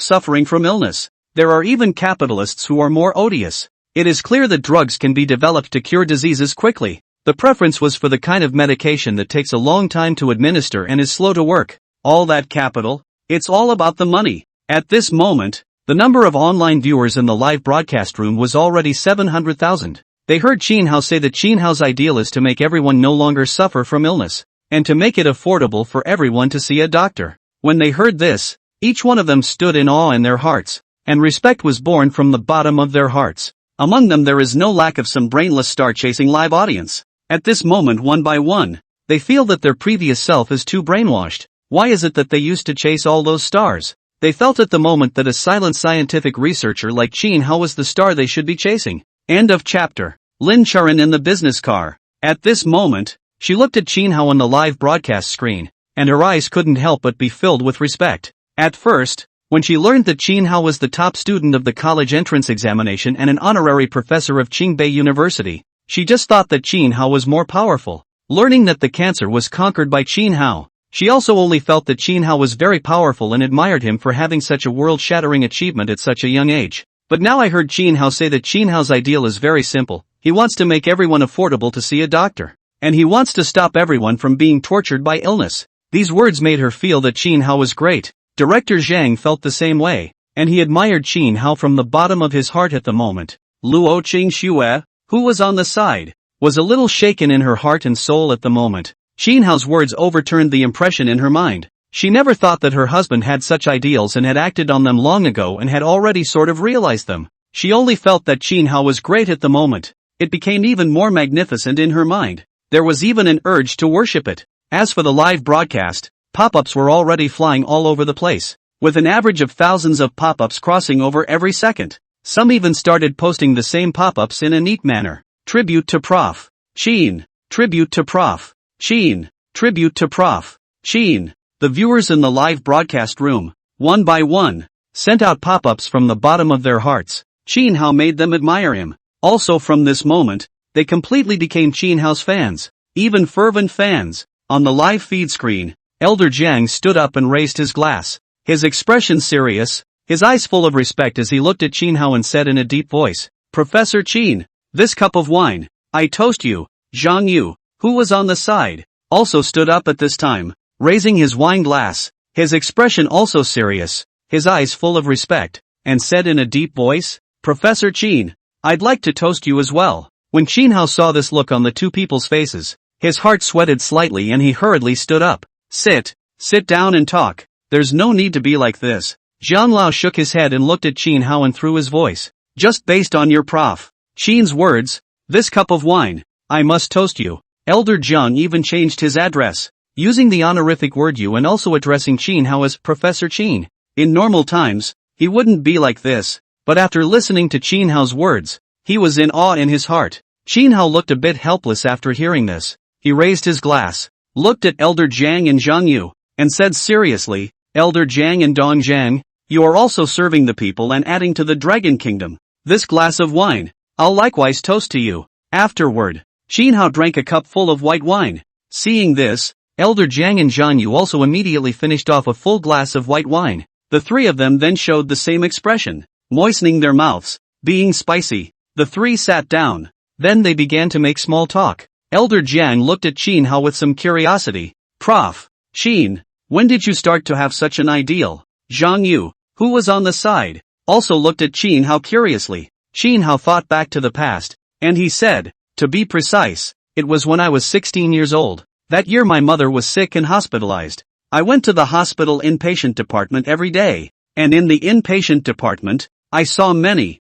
suffering from illness. There are even capitalists who are more odious. It is clear that drugs can be developed to cure diseases quickly. The preference was for the kind of medication that takes a long time to administer and is slow to work. All that capital, it's all about the money. At this moment, the number of online viewers in the live broadcast room was already 700,000. They heard Chin Hao say that Chin Hao's ideal is to make everyone no longer suffer from illness, and to make it affordable for everyone to see a doctor. When they heard this, each one of them stood in awe in their hearts, and respect was born from the bottom of their hearts. Among them there is no lack of some brainless star-chasing live audience. At this moment, one by one, they feel that their previous self is too brainwashed. Why is it that they used to chase all those stars? They felt at the moment that a silent scientific researcher like Chin Hao was the star they should be chasing. End of chapter. Lin Charan in the business car. At this moment, she looked at Chin Hao on the live broadcast screen, and her eyes couldn't help but be filled with respect. At first, when she learned that Chin Hao was the top student of the college entrance examination and an honorary professor of Qingbei University, she just thought that Chin Hao was more powerful. Learning that the cancer was conquered by Chin Hao, she also only felt that Chin Hao was very powerful and admired him for having such a world-shattering achievement at such a young age. But now I heard Chin Hao say that Chin Hao's ideal is very simple. He wants to make everyone affordable to see a doctor. And he wants to stop everyone from being tortured by illness. These words made her feel that Chin Hao was great. Director Zhang felt the same way, and he admired Chin Hao from the bottom of his heart at the moment. Luo Qingxue, who was on the side, was a little shaken in her heart and soul at the moment. Chin Hao's words overturned the impression in her mind. She never thought that her husband had such ideals and had acted on them long ago and had already sort of realized them. She only felt that Chin Hao was great at the moment. It became even more magnificent in her mind. There was even an urge to worship it. As for the live broadcast, pop-ups were already flying all over the place, with an average of thousands of pop-ups crossing over every second. Some even started posting the same pop-ups in a neat manner. Tribute to Prof. Chin. Tribute to Prof. Chin. Tribute to Prof. Chin. The viewers in the live broadcast room, one by one, sent out pop-ups from the bottom of their hearts. Chin Hao made them admire him. Also from this moment, they completely became Chin Hao's fans, even fervent fans. On the live feed screen, Elder Jiang stood up and raised his glass, his expression serious, his eyes full of respect as he looked at Chin Hao and said in a deep voice, "Professor Chin, this cup of wine, I toast you." Zhang Yu, who was on the side, also stood up at this time, raising his wine glass, his expression also serious, his eyes full of respect, and said in a deep voice, "Professor Chin, I'd like to toast you as well." When Chin Hao saw this look on the two people's faces, his heart sweated slightly and he hurriedly stood up. Sit down and talk. There's no need to be like this." Zhang Lao shook his head and looked at Chin Hao and threw his voice. "Just based on your Prof. Chin's words, this cup of wine, I must toast you." Elder Jiang even changed his address, using the honorific word you and also addressing Chin Hao as Professor Chin. In normal times, he wouldn't be like this, but after listening to Chin Hao's words, he was in awe in his heart. Chin Hao looked a bit helpless after hearing this. He raised his glass, looked at Elder Jiang and Zhang Yu, and said seriously, "Elder Jiang and Dong Jiang, you are also serving the people and adding to the Dragon Kingdom. This glass of wine, I'll likewise toast to you." Afterward, Chin Hao drank a cup full of white wine. Seeing this, Elder Jiang and Zhang Yu also immediately finished off a full glass of white wine. The three of them then showed the same expression, moistening their mouths, being spicy. The three sat down. Then they began to make small talk. Elder Jiang looked at Chin Hao with some curiosity. "Prof. Chin, when did you start to have such an ideal?" Zhang Yu, who was on the side, also looked at Chin Hao curiously. Chin Hao thought back to the past, and he said, "To be precise, it was when I was 16 years old. That year my mother was sick and hospitalized. I went to the hospital inpatient department every day, and in the inpatient department, I saw many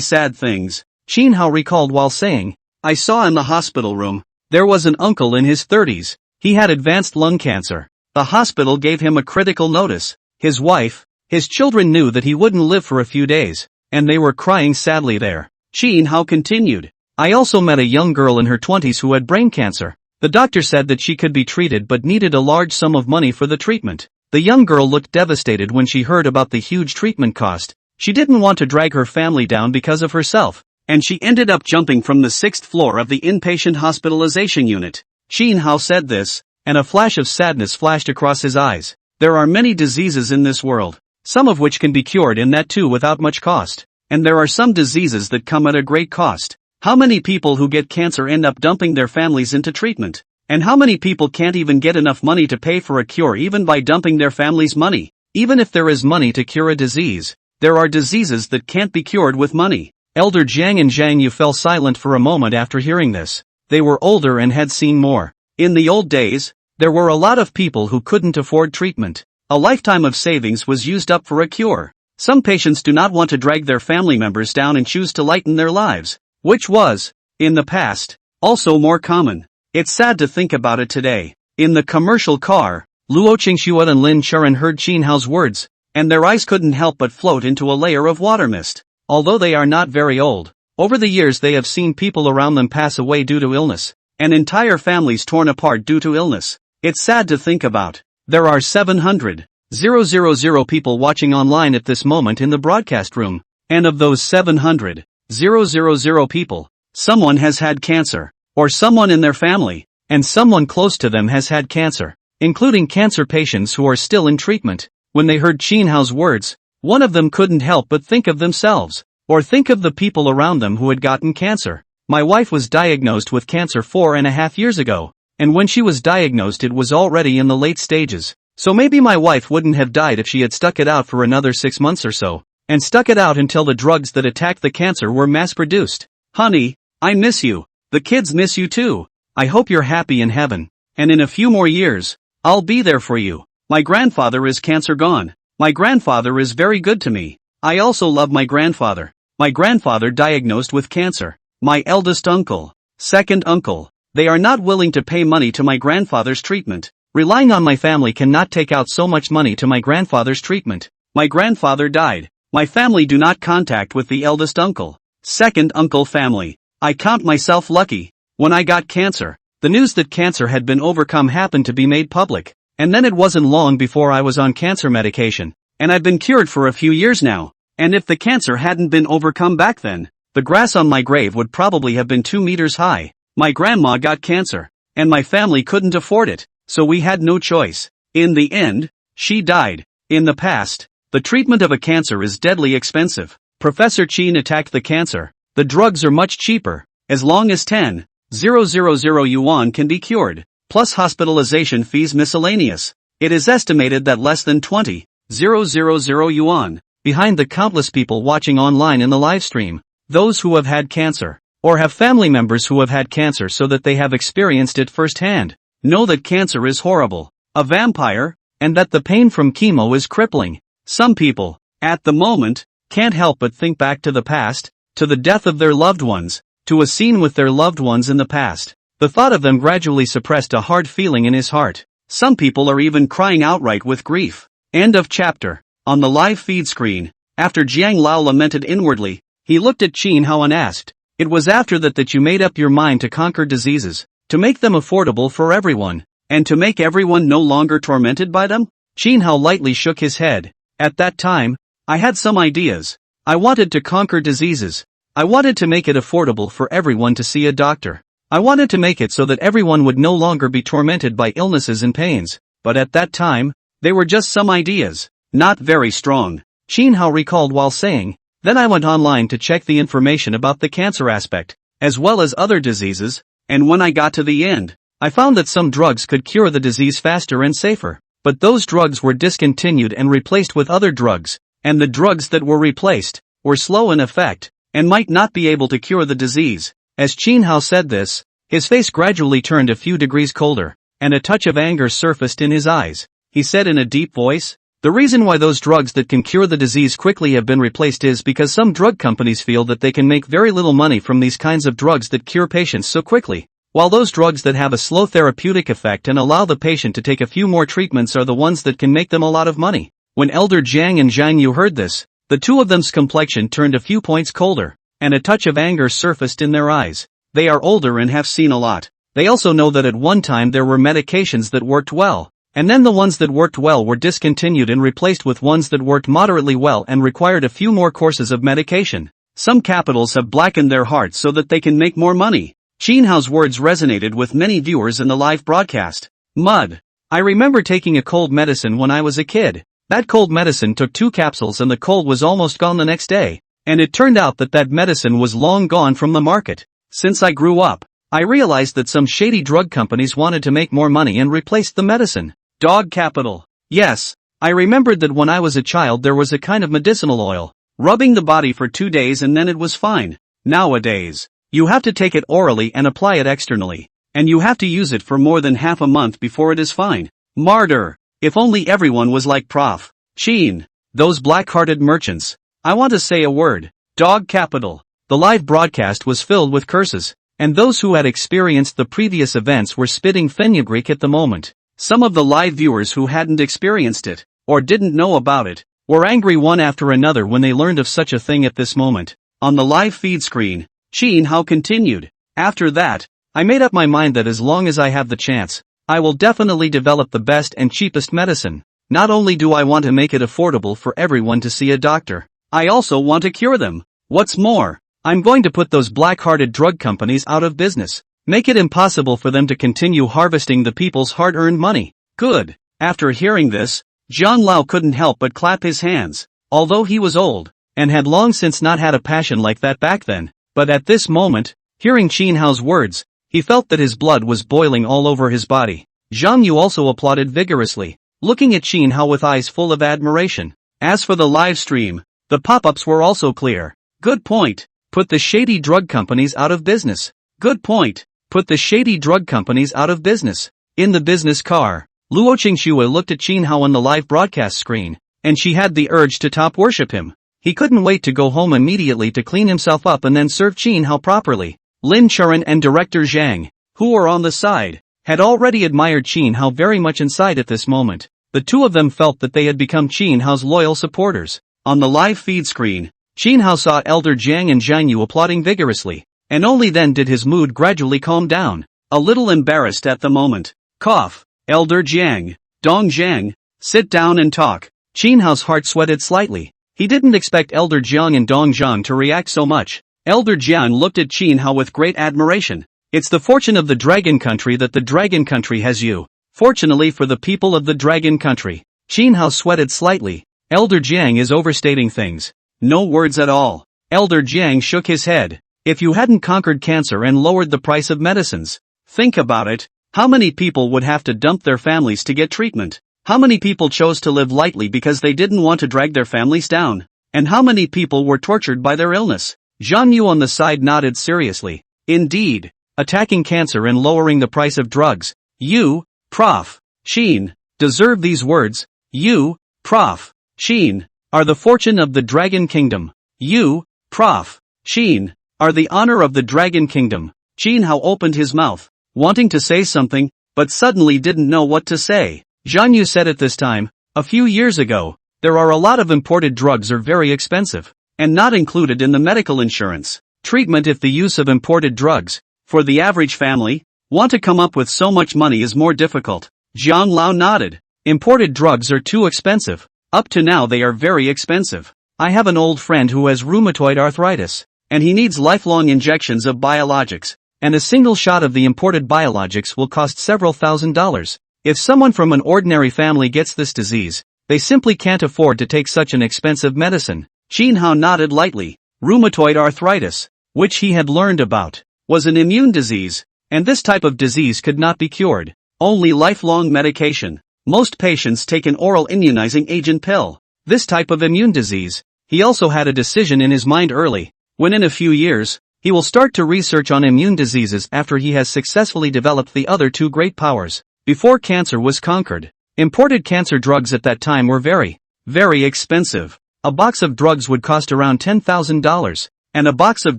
sad things." Chin Hao recalled while saying, "I saw in the hospital room, there was an uncle in his 30s. He had advanced lung cancer. The hospital gave him a critical notice. His wife, his children knew that he wouldn't live for a few days, and they were crying sadly there." Chin Hao continued, "I also met a young girl in her 20s who had brain cancer. The doctor said that she could be treated but needed a large sum of money for the treatment. The young girl looked devastated when she heard about the huge treatment cost. She didn't want to drag her family down because of herself. and she ended up jumping from the 6th floor of the inpatient hospitalization unit. Shin Hao said this, and a flash of sadness flashed across his eyes. There are many diseases in this world, some of which can be cured and that too without much cost. And there are some diseases that come at a great cost. How many people who get cancer end up dumping their families into treatment? And how many people can't even get enough money to pay for a cure even by dumping their family's money? Even if there is money to cure a disease, there are diseases that can't be cured with money. Elder Jiang and Zhang Yu fell silent for a moment after hearing this. They were older and had seen more. In the old days, there were a lot of people who couldn't afford treatment. A lifetime of savings was used up for a cure. Some patients do not want to drag their family members down and choose to lighten their lives, which was, in the past, also more common. It's sad to think about it today. In the commercial car, Luo Qingxue and Lin Sharon heard Shin Hao's words, and their eyes couldn't help but float into a layer of water mist. Although they are not very old, over the years they have seen people around them pass away due to illness, and entire families torn apart due to illness. It's sad to think about. There are 700,000 people watching online at this moment in the broadcast room, and of those 700,000 people, someone has had cancer, or someone in their family, and someone close to them has had cancer, including cancer patients who are still in treatment. When they heard Shin Hao's words, one of them couldn't help but think of themselves, or think of the people around them who had gotten cancer. My wife was diagnosed with cancer 4.5 years ago, and when she was diagnosed it was already in the late stages. So maybe my wife wouldn't have died if she had stuck it out for another 6 months or so, and stuck it out until the drugs that attacked the cancer were mass-produced. Honey, I miss you. The kids miss you too. I hope you're happy in heaven. And in a few more years, I'll be there for you. My grandfather is cancer gone. My grandfather is very good to me. I also love my grandfather. My grandfather diagnosed with cancer. My eldest uncle, second uncle, they are not willing to pay money to my grandfather's treatment. Relying on my family cannot take out so much money to my grandfather's treatment. My grandfather died. My family do not contact with the eldest uncle, second uncle family. I count myself lucky. When I got cancer, the news that cancer had been overcome happened to be made public. And then it wasn't long before I was on cancer medication. And I've been cured for a few years now. And if the cancer hadn't been overcome back then, the grass on my grave would probably have been 2 meters high. My grandma got cancer, and my family couldn't afford it, so we had no choice. In the end, she died. In the past, the treatment of a cancer is deadly expensive. Professor Chin attacked the cancer. The drugs are much cheaper, as long as 10,000 yuan can be cured, plus hospitalization fees miscellaneous. It is estimated that less than 20,000 yuan, behind the countless people watching online in the live stream, those who have had cancer, or have family members who have had cancer so that they have experienced it firsthand, know that cancer is horrible, a vampire, and that the pain from chemo is crippling. Some people, at the moment, can't help but think back to the past, to the death of their loved ones, to a scene with their loved ones in the past. The thought of them gradually suppressed a hard feeling in his heart. Some people are even crying outright with grief. End of chapter. On the live feed screen, after Jiang Lao lamented inwardly, he looked at Qin Hao and asked, "It was after that you made up your mind to conquer diseases, to make them affordable for everyone, and to make everyone no longer tormented by them?" Qin Hao lightly shook his head. "At that time, I had some ideas. I wanted to conquer diseases. I wanted to make it affordable for everyone to see a doctor. I wanted to make it so that everyone would no longer be tormented by illnesses and pains. But at that time, they were just some ideas, not very strong." Qin Hao recalled while saying, "Then I went online to check the information about the cancer aspect, as well as other diseases, and when I got to the end, I found that some drugs could cure the disease faster and safer. But those drugs were discontinued and replaced with other drugs, and the drugs that were replaced were slow in effect, and might not be able to cure the disease." As Qin Hao said this, his face gradually turned a few degrees colder, and a touch of anger surfaced in his eyes. He said in a deep voice, "The reason why those drugs that can cure the disease quickly have been replaced is because some drug companies feel that they can make very little money from these kinds of drugs that cure patients so quickly, while those drugs that have a slow therapeutic effect and allow the patient to take a few more treatments are the ones that can make them a lot of money." When Elder Jiang and Zhang Yu heard this, the two of them's complexion turned a few points colder, and a touch of anger surfaced in their eyes. They are older and have seen a lot. They also know that at one time there were medications that worked well, and then the ones that worked well were discontinued and replaced with ones that worked moderately well and required a few more courses of medication. Some capitals have blackened their hearts so that they can make more money. Chin Hao's words resonated with many viewers in the live broadcast. Mud. I remember taking a cold medicine when I was a kid. That cold medicine took 2 capsules and the cold was almost gone the next day. And it turned out that that medicine was long gone from the market. Since I grew up, I realized that some shady drug companies wanted to make more money and replaced the medicine. Dog capital. Yes, I remembered that when I was a child there was a kind of medicinal oil, rubbing the body for 2 days and then it was fine. Nowadays, you have to take it orally and apply it externally, and you have to use it for more than half a month before it is fine. Martyr. If only everyone was like Prof. Chin. Those black-hearted merchants. I want to say a word. Dog capital. The live broadcast was filled with curses, and those who had experienced the previous events were spitting fenugreek at the moment. Some of the live viewers who hadn't experienced it, or didn't know about it, were angry one after another when they learned of such a thing at this moment. On the live feed screen, Chin Hao continued. After that, I made up my mind that as long as I have the chance, I will definitely develop the best and cheapest medicine. Not only do I want to make it affordable for everyone to see a doctor, I also want to cure them. What's more, I'm going to put those black-hearted drug companies out of business. Make it impossible for them to continue harvesting the people's hard-earned money. Good. After hearing this, Zhang Lao couldn't help but clap his hands. Although he was old, and had long since not had a passion like that back then, but at this moment, hearing Chin Hao's words, he felt that his blood was boiling all over his body. Zhang Yu also applauded vigorously, looking at Chin Hao with eyes full of admiration. As for the live stream, the pop-ups were also clear. Good point. Put the shady drug companies out of business. Good point. Put the shady drug companies out of business. In the business car, Luo Qingxue looked at Chin Hao on the live broadcast screen, and she had the urge to top worship him. He couldn't wait to go home immediately to clean himself up and then serve Chin Hao properly. Lin Churan and director Zhang, who were on the side, had already admired Chin Hao very much inside at this moment. The two of them felt that they had become Chin Hao's loyal supporters. On the live feed screen, Chin Hao saw Elder Jiang and Zhang Yu applauding vigorously, and only then did his mood gradually calm down. A little embarrassed at the moment. Cough. Elder Jiang, Dong Jiang, sit down and talk. Chin Hao's heart sweated slightly. He didn't expect Elder Jiang and Dong Jiang to react so much. Elder Jiang looked at Chin Hao with great admiration. It's the fortune of the Dragon Country that the Dragon Country has you. Fortunately for the people of the Dragon Country. Chin Hao sweated slightly. Elder Jiang is overstating things. No words at all. Elder Jiang shook his head. If you hadn't conquered cancer and lowered the price of medicines, think about it. How many people would have to dump their families to get treatment? How many people chose to live lightly because they didn't want to drag their families down? And how many people were tortured by their illness? Zhang Yu on the side nodded seriously. Indeed, attacking cancer and lowering the price of drugs. You, Prof. Chin, deserve these words. You, Prof. Chin, are the fortune of the Dragon Kingdom. You, Prof. Chin, are the honor of the Dragon Kingdom. Chin Hao opened his mouth, wanting to say something, but suddenly didn't know what to say. Zhang Yu said at this time, a few years ago, there are a lot of imported drugs are very expensive, and not included in the medical insurance treatment if the use of imported drugs, for the average family, want to come up with so much money is more difficult. Zhang Lao nodded. Imported drugs are too expensive. Up to now they are very expensive. I have an old friend who has rheumatoid arthritis, and he needs lifelong injections of biologics, and a single shot of the imported biologics will cost several $1,000s. If someone from an ordinary family gets this disease, they simply can't afford to take such an expensive medicine. Chin Hao nodded lightly. Rheumatoid arthritis, which he had learned about, was an immune disease, and this type of disease could not be cured. Only lifelong medication. Most patients take an oral immunizing agent pill. This type of immune disease, he also had a decision in his mind early, when in a few years, he will start to research on immune diseases after he has successfully developed the other two great powers. Before cancer was conquered, imported cancer drugs at that time were very, very expensive. A box of drugs would cost around $10,000, and a box of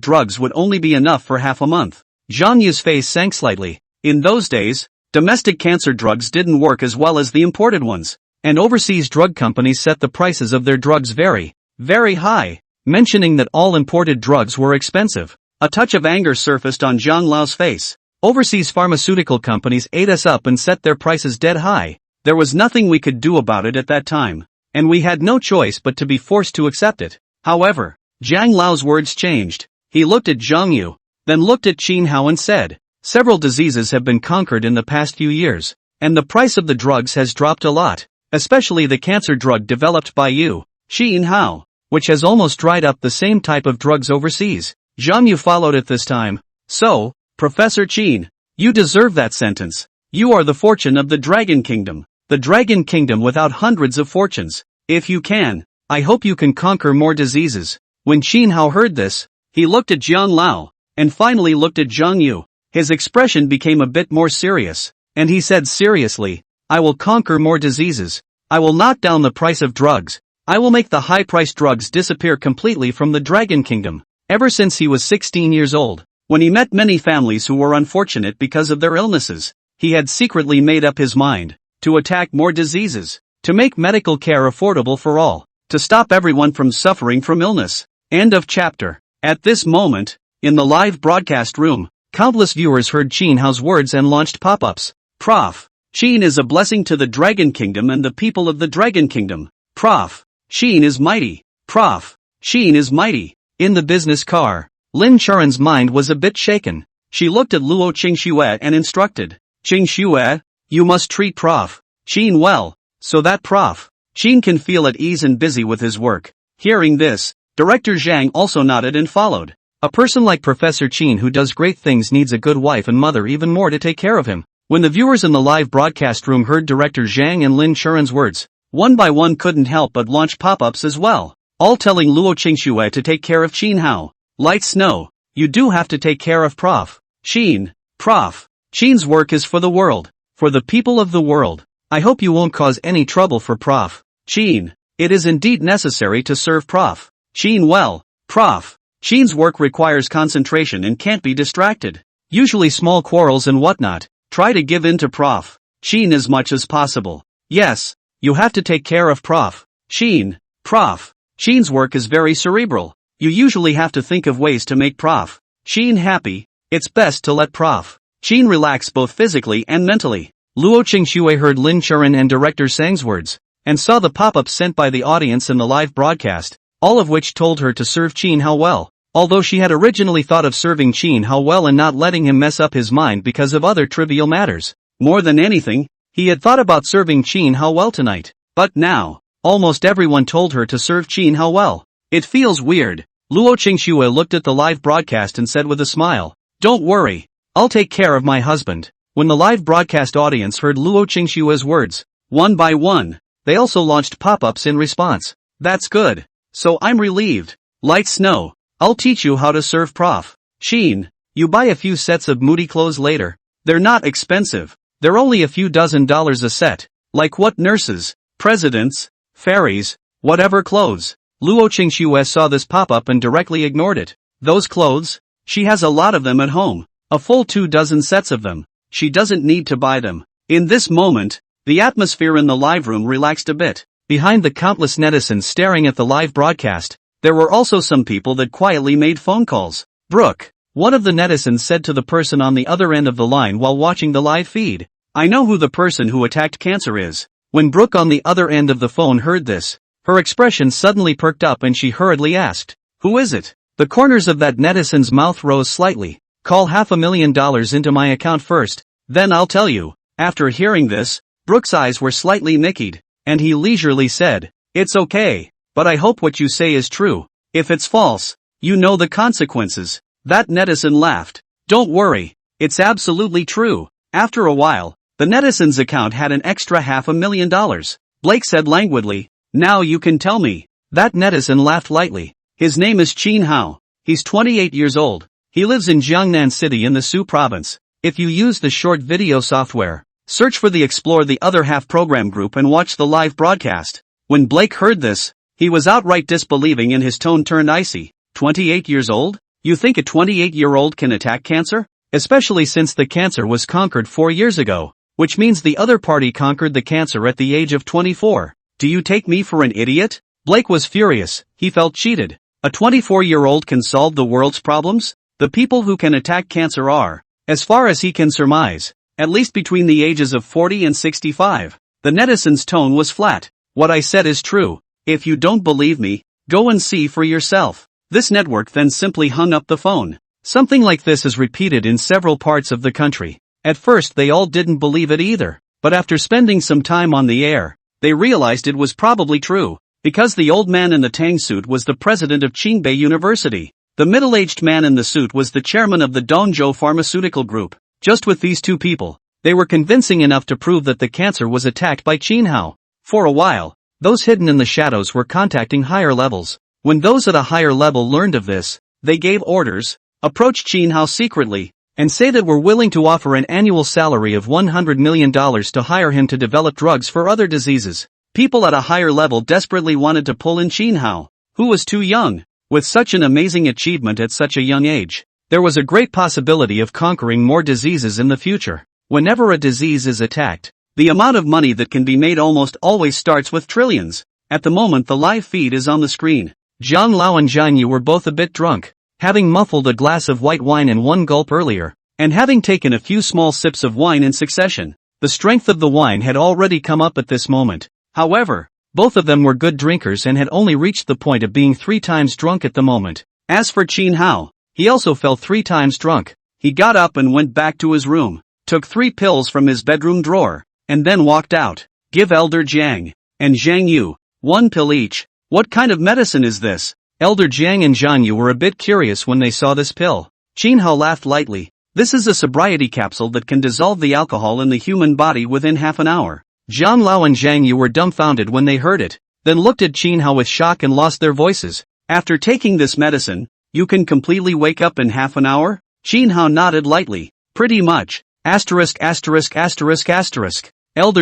drugs would only be enough for half a month. Zhang Yu's face sank slightly. In those days, domestic cancer drugs didn't work as well as the imported ones, and overseas drug companies set the prices of their drugs very, very high, mentioning that all imported drugs were expensive. A touch of anger surfaced on Zhang Lao's face. Overseas pharmaceutical companies ate us up and set their prices dead high. There was nothing we could do about it at that time, and we had no choice but to be forced to accept it. However, Jiang Lao's words changed. He looked at Zhang Yu, then looked at Qin Hao and said, several diseases have been conquered in the past few years, and the price of the drugs has dropped a lot, especially the cancer drug developed by you, Qin Hao, which has almost dried up the same type of drugs overseas. Zhang Yu followed it this time. So, Professor Qin, you deserve that sentence. You are the fortune of the Dragon Kingdom. The Dragon Kingdom without hundreds of fortunes. If you can, I hope you can conquer more diseases. When Qin Hao heard this, he looked at Jiang Lao, and finally looked at Zhang Yu. His expression became a bit more serious, and he said seriously, I will conquer more diseases. I will knock down the price of drugs. I will make the high-priced drugs disappear completely from the Dragon Kingdom. Ever since he was 16 years old, when he met many families who were unfortunate because of their illnesses, he had secretly made up his mind to attack more diseases, to make medical care affordable for all, to stop everyone from suffering from illness. End of chapter. At this moment, in the live broadcast room, countless viewers heard Qin Hao's words and launched pop-ups. Prof. Qin is a blessing to the Dragon Kingdom and the people of the Dragon Kingdom. Prof. Qin is mighty. Prof. Qin is mighty. In the business car, Lin Charan's mind was a bit shaken. She looked at Luo Qingxue and instructed, Qingxue, you must treat Prof. Qin well, so that Prof. Qin can feel at ease and busy with his work. Hearing this, Director Zhang also nodded and followed. A person like Professor Qin who does great things needs a good wife and mother even more to take care of him. When the viewers in the live broadcast room heard Director Zhang and Lin Charan's words, one by one couldn't help but launch pop-ups as well, all telling Luo Qingxue to take care of Qin Hao. Light Snow, you do have to take care of Prof. Qin. Prof. Qin's work is for the world, for the people of the world. I hope you won't cause any trouble for Prof. Qin. It is indeed necessary to serve Prof. Qin well. Prof. Qin's work requires concentration and can't be distracted. Usually small quarrels and whatnot. Try to give in to Prof. Qin as much as possible. Yes, you have to take care of Prof. Qin. Prof. Qin's work is very cerebral. You usually have to think of ways to make Prof. Qin happy. It's best to let Prof. Qin relax both physically and mentally. Luo Qingxue heard Lin Charan and Director Zhang's words, and saw the pop-ups sent by the audience in the live broadcast, all of which told her to serve Qin Hao well. Although she had originally thought of serving Qin Hao well and not letting him mess up his mind because of other trivial matters. More than anything, he had thought about serving Qin Hao well tonight. But now, almost everyone told her to serve Qin Hao well. It feels weird. Luo Qingxue looked at the live broadcast and said with a smile, don't worry, I'll take care of my husband. When the live broadcast audience heard Luo Qingxue's words, one by one, they also launched pop-ups in response. That's good. So I'm relieved. Light Snow, I'll teach you how to serve Prof. Qin. You buy a few sets of moody clothes later. They're not expensive. They're only a few $dozen a set. Like what nurses, presidents, fairies, whatever clothes. Luo Qingxue saw this pop-up and directly ignored it. Those clothes? She has a lot of them at home. A full 24 sets of them. She doesn't need to buy them. In this moment, the atmosphere in the live room relaxed a bit. Behind the countless netizens staring at the live broadcast, there were also some people that quietly made phone calls. Brooke, one of the netizens said to the person on the other end of the line while watching the live feed. I know who the person who attacked cancer is. When Brooke on the other end of the phone heard this, her expression suddenly perked up and she hurriedly asked, who is it? The corners of that netizen's mouth rose slightly. Call $500,000 into my account first, then I'll tell you. After hearing this, Brooke's eyes were slightly nickied, and he leisurely said, it's okay, but I hope what you say is true. If it's false, you know the consequences. That netizen laughed. Don't worry, it's absolutely true. After a while, the netizen's account had an extra $500,000. Blake said languidly, now you can tell me. That netizen laughed lightly. His name is Qin Hao. He's 28 years old. He lives in Jiangnan City in the Su province. If you use the short video software, search for the Explore the Other Half program group and watch the live broadcast. When Blake heard this, he was outright disbelieving and his tone turned icy. 28 years old? You think a 28-year-old can attack cancer? Especially since the cancer was conquered 4 years ago, which means the other party conquered the cancer at the age of 24. Do you take me for an idiot? Blake was furious. He felt cheated. A 24-year-old can solve the world's problems? The people who can attack cancer are, as far as he can surmise, at least between the ages of 40 and 65. The netizen's tone was flat. What I said is true. If you don't believe me, go and see for yourself. This network then simply hung up the phone. Something like this is repeated in several parts of the country. At first they all didn't believe it either, but after spending some time on the air, they realized it was probably true, because the old man in the tang suit was the president of Qingbei University. The middle-aged man in the suit was the chairman of the Dongzhou Pharmaceutical Group. Just with these two people, they were convincing enough to prove that the cancer was attacked by Qinhao. For a while, those hidden in the shadows were contacting higher levels. When those at a higher level learned of this, they gave orders, approach Qinhao secretly, and say that we're willing to offer an annual salary of $100 million to hire him to develop drugs for other diseases. People at a higher level desperately wanted to pull in Qinhao, who was too young. With such an amazing achievement at such a young age, there was a great possibility of conquering more diseases in the future. Whenever a disease is attacked, the amount of money that can be made almost always starts with trillions. At the moment the live feed is on the screen. Zhang Lao and Zhang Yu were both a bit drunk, having muffled a glass of white wine in one gulp earlier, and having taken a few small sips of wine in succession. The strength of the wine had already come up at this moment. However, both of them were good drinkers and had only reached the point of being 3 times drunk at the moment. As for Qinhao, he also fell 3 times drunk. He got up and went back to his room, took 3 pills from his bedroom drawer, and then walked out. Give Elder Jiang and Zhang Yu 1 pill each. What kind of medicine is this? Elder Jiang and Zhang Yu were a bit curious when they saw this pill. Qinhao laughed lightly. This is a sobriety capsule that can dissolve the alcohol in the human body within half an hour. Zhang Lao and Zhang Yu were dumbfounded when they heard it, then looked at Qinhao with shock and lost their voices. After taking this medicine, you can completely wake up in half an hour? Qinhao nodded lightly. Pretty much. Elder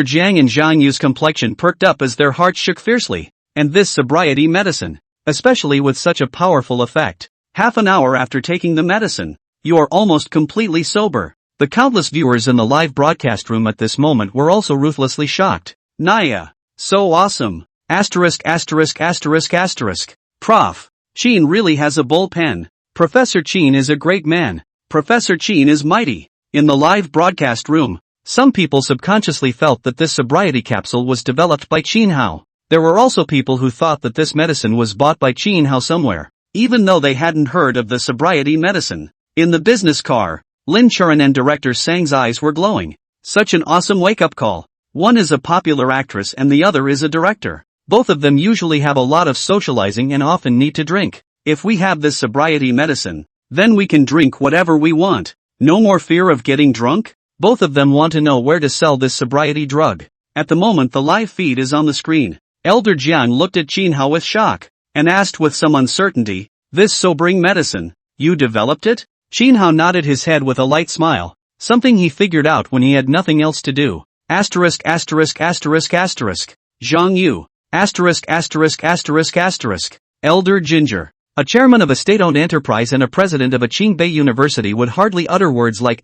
Jiang and Zhang Yu's complexion perked up as their hearts shook fiercely. And this sobriety medicine, especially with such a powerful effect. Half an hour after taking the medicine, you are almost completely sober. The countless viewers in the live broadcast room at this moment were also ruthlessly shocked. Naya. So awesome. Prof. Qin really has a bullpen. Professor Qin is a great man. Professor Qin is mighty. In the live broadcast room, some people subconsciously felt that this sobriety capsule was developed by Qinhao. There were also people who thought that this medicine was bought by Qinhao somewhere, even though they hadn't heard of the sobriety medicine. In the business car, Lin Churan and director Sang's eyes were glowing. Such an awesome wake-up call. One is a popular actress and the other is a director. Both of them usually have a lot of socializing and often need to drink. If we have this sobriety medicine, then we can drink whatever we want. No more fear of getting drunk? Both of them want to know where to sell this sobriety drug. At the moment the live feed is on the screen. Elder Jiang looked at Qinhao with shock, and asked with some uncertainty, this sobering medicine, you developed it? Qinhao nodded his head with a light smile, something he figured out when he had nothing else to do. Zhang Yu. Elder Ginger. A chairman of a state-owned enterprise and a president of a Qingbei University would hardly utter words like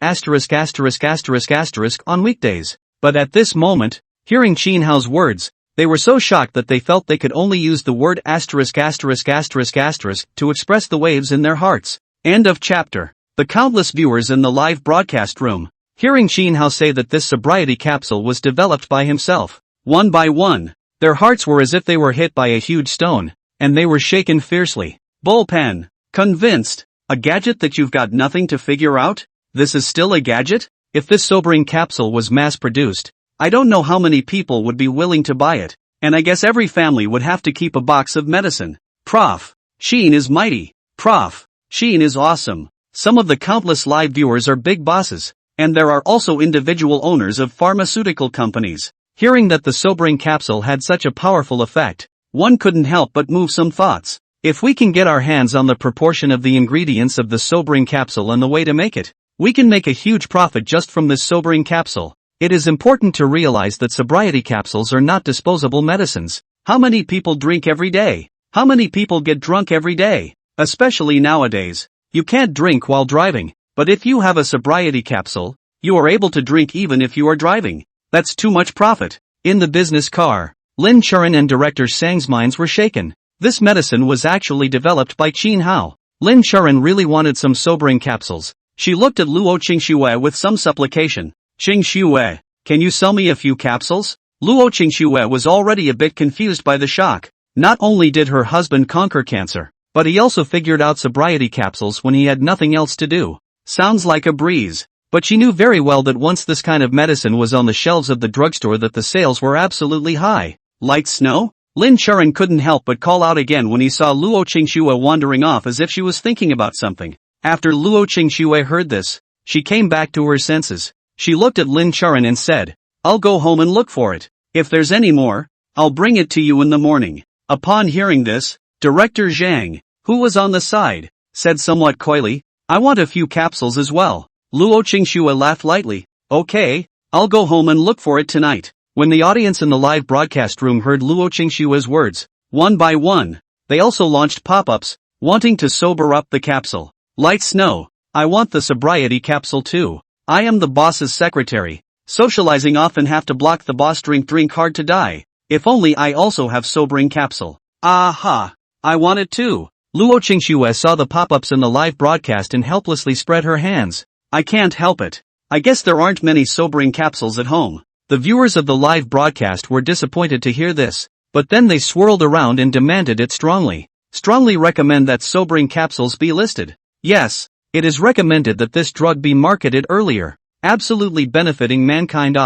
on weekdays. But at this moment, hearing Qinhao's words, they were so shocked that they felt they could only use the word to express the waves in their hearts. End of chapter. The countless viewers in the live broadcast room, hearing Qinhao say that this sobriety capsule was developed by himself, one by one, their hearts were as if they were hit by a huge stone, and they were shaken fiercely. Bullpen. Convinced. A gadget that you've got nothing to figure out? This is still a gadget? If this sobering capsule was mass-produced, I don't know how many people would be willing to buy it, and I guess every family would have to keep a box of medicine. Prof. Qin is mighty. Prof. Qin is awesome. Some of the countless live viewers are big bosses, and there are also individual owners of pharmaceutical companies. Hearing that the sobering capsule had such a powerful effect, one couldn't help but move some thoughts. If we can get our hands on the proportion of the ingredients of the sobering capsule and the way to make it, we can make a huge profit just from this sobering capsule. It is important to realize that sobriety capsules are not disposable medicines. How many people drink every day? How many people get drunk every day? Especially nowadays. You can't drink while driving, but if you have a sobriety capsule, you are able to drink even if you are driving. That's too much profit. In the business car, Lin Churan and director Sang's minds were shaken. This medicine was actually developed by Qinhao. Lin Churan really wanted some sobering capsules. She looked at Luo Qingxue with some supplication. Qingxue, can you sell me a few capsules? Luo Qingxue was already a bit confused by the shock. Not only did her husband conquer cancer, but he also figured out sobriety capsules when he had nothing else to do. Sounds like a breeze. But she knew very well that once this kind of medicine was on the shelves of the drugstore that the sales were absolutely high. Light snow? Lin Churan couldn't help but call out again when he saw Luo Qingxue wandering off as if she was thinking about something. After Luo Qingxue heard this, she came back to her senses. She looked at Lin Churan and said, "I'll go home and look for it. If there's any more, I'll bring it to you in the morning." Upon hearing this, Director Zhang, who was on the side, said somewhat coyly, "I want a few capsules as well." Luo Qingxue laughed lightly. "Okay, I'll go home and look for it tonight." When the audience in the live broadcast room heard Luo Qingxue's words, one by one, they also launched pop-ups, wanting to sober up the capsule. Light snow, I want the sobriety capsule too. I am the boss's secretary. Socializing often have to block the boss drink hard to die. If only I also have sobering capsule. Aha! I want it too. Luo Qingxue saw the pop-ups in the live broadcast and helplessly spread her hands. I can't help it. I guess there aren't many sobering capsules at home. The viewers of the live broadcast were disappointed to hear this, but then they swirled around and demanded it strongly. Strongly recommend that sobering capsules be listed. Yes, it is recommended that this drug be marketed earlier. Absolutely benefiting mankind.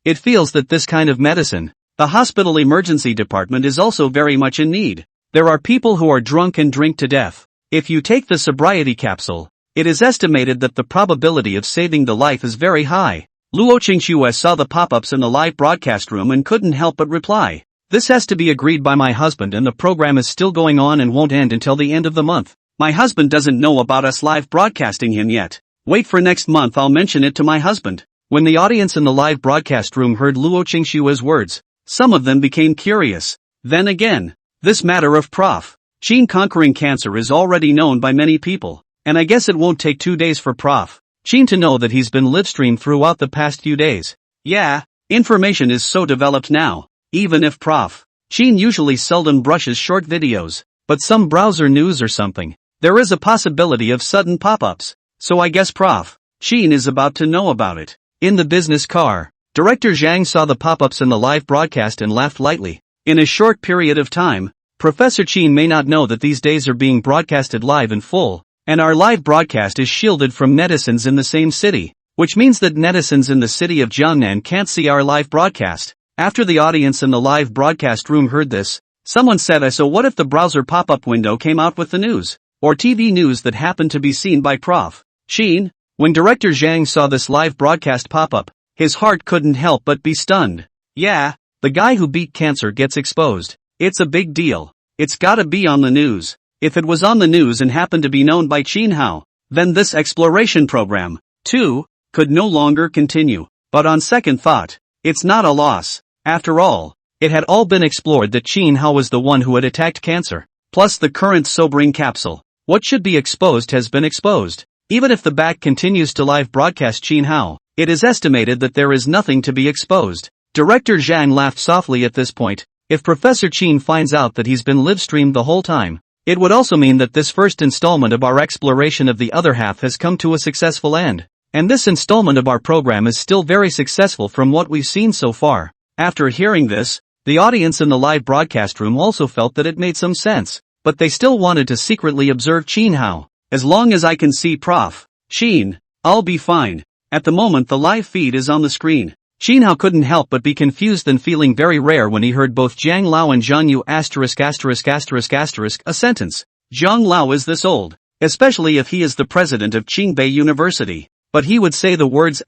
It feels that this kind of medicine, the hospital emergency department is also very much in need. There are people who are drunk and drink to death. If you take the sobriety capsule, it is estimated that the probability of saving the life is very high. Luo Qingxue saw the pop-ups in the live broadcast room and couldn't help but reply. This has to be agreed by my husband and the program is still going on and won't end until the end of the month. My husband doesn't know about us live broadcasting him yet. Wait for next month, I'll mention it to my husband. When the audience in the live broadcast room heard Luo Qingxue's words, some of them became curious. Then again, this matter of Prof. Qin conquering cancer is already known by many people. And I guess it won't take 2 days for Prof. Qin to know that he's been livestreamed throughout the past few days. Yeah, information is so developed now. Even if Prof. Qin usually seldom brushes short videos, but some browser news or something, there is a possibility of sudden pop-ups. So I guess Prof. Qin is about to know about it. In the business car, Director Zhang saw the pop-ups in the live broadcast and laughed lightly. In a short period of time, Professor Qin may not know that these days are being broadcasted live in full. And our live broadcast is shielded from netizens in the same city, which means that netizens in the city of Jiangnan can't see our live broadcast. After the audience in the live broadcast room heard this, someone said, so what if the browser pop-up window came out with the news, or TV news that happened to be seen by Prof. Qin? When Director Zhang saw this live broadcast pop-up, his heart couldn't help but be stunned. Yeah, the guy who beat cancer gets exposed. It's a big deal. It's gotta be on the news. If it was on the news and happened to be known by Qin Hao, then this exploration program, too, could no longer continue. But on second thought, it's not a loss. After all, it had all been explored that Qin Hao was the one who had attacked cancer. Plus the current sobering capsule. What should be exposed has been exposed. Even if the back continues to live broadcast Qin Hao, it is estimated that there is nothing to be exposed. Director Zhang laughed softly at this point. If Professor Qin finds out that he's been live-streamed the whole time, it would also mean that this first installment of our exploration of the other half has come to a successful end. And this installment of our program is still very successful from what we've seen so far. After hearing this, the audience in the live broadcast room also felt that it made some sense, but they still wanted to secretly observe Qin Hao. As long as I can see Prof. Qin, I'll be fine. At the moment the live feed is on the screen. Qin Hao couldn't help but be confused and feeling very rare when he heard both Zhang Lao and Zhang Yu ******, a sentence. Zhang Lao is this old, especially if he is the president of Qingbei University, but he would say the words ********,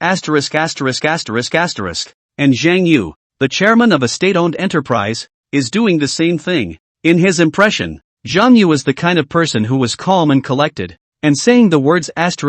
and Zhang Yu, the chairman of a state-owned enterprise, is doing the same thing. In his impression, Zhang Yu is the kind of person who was calm and collected, and saying the words ******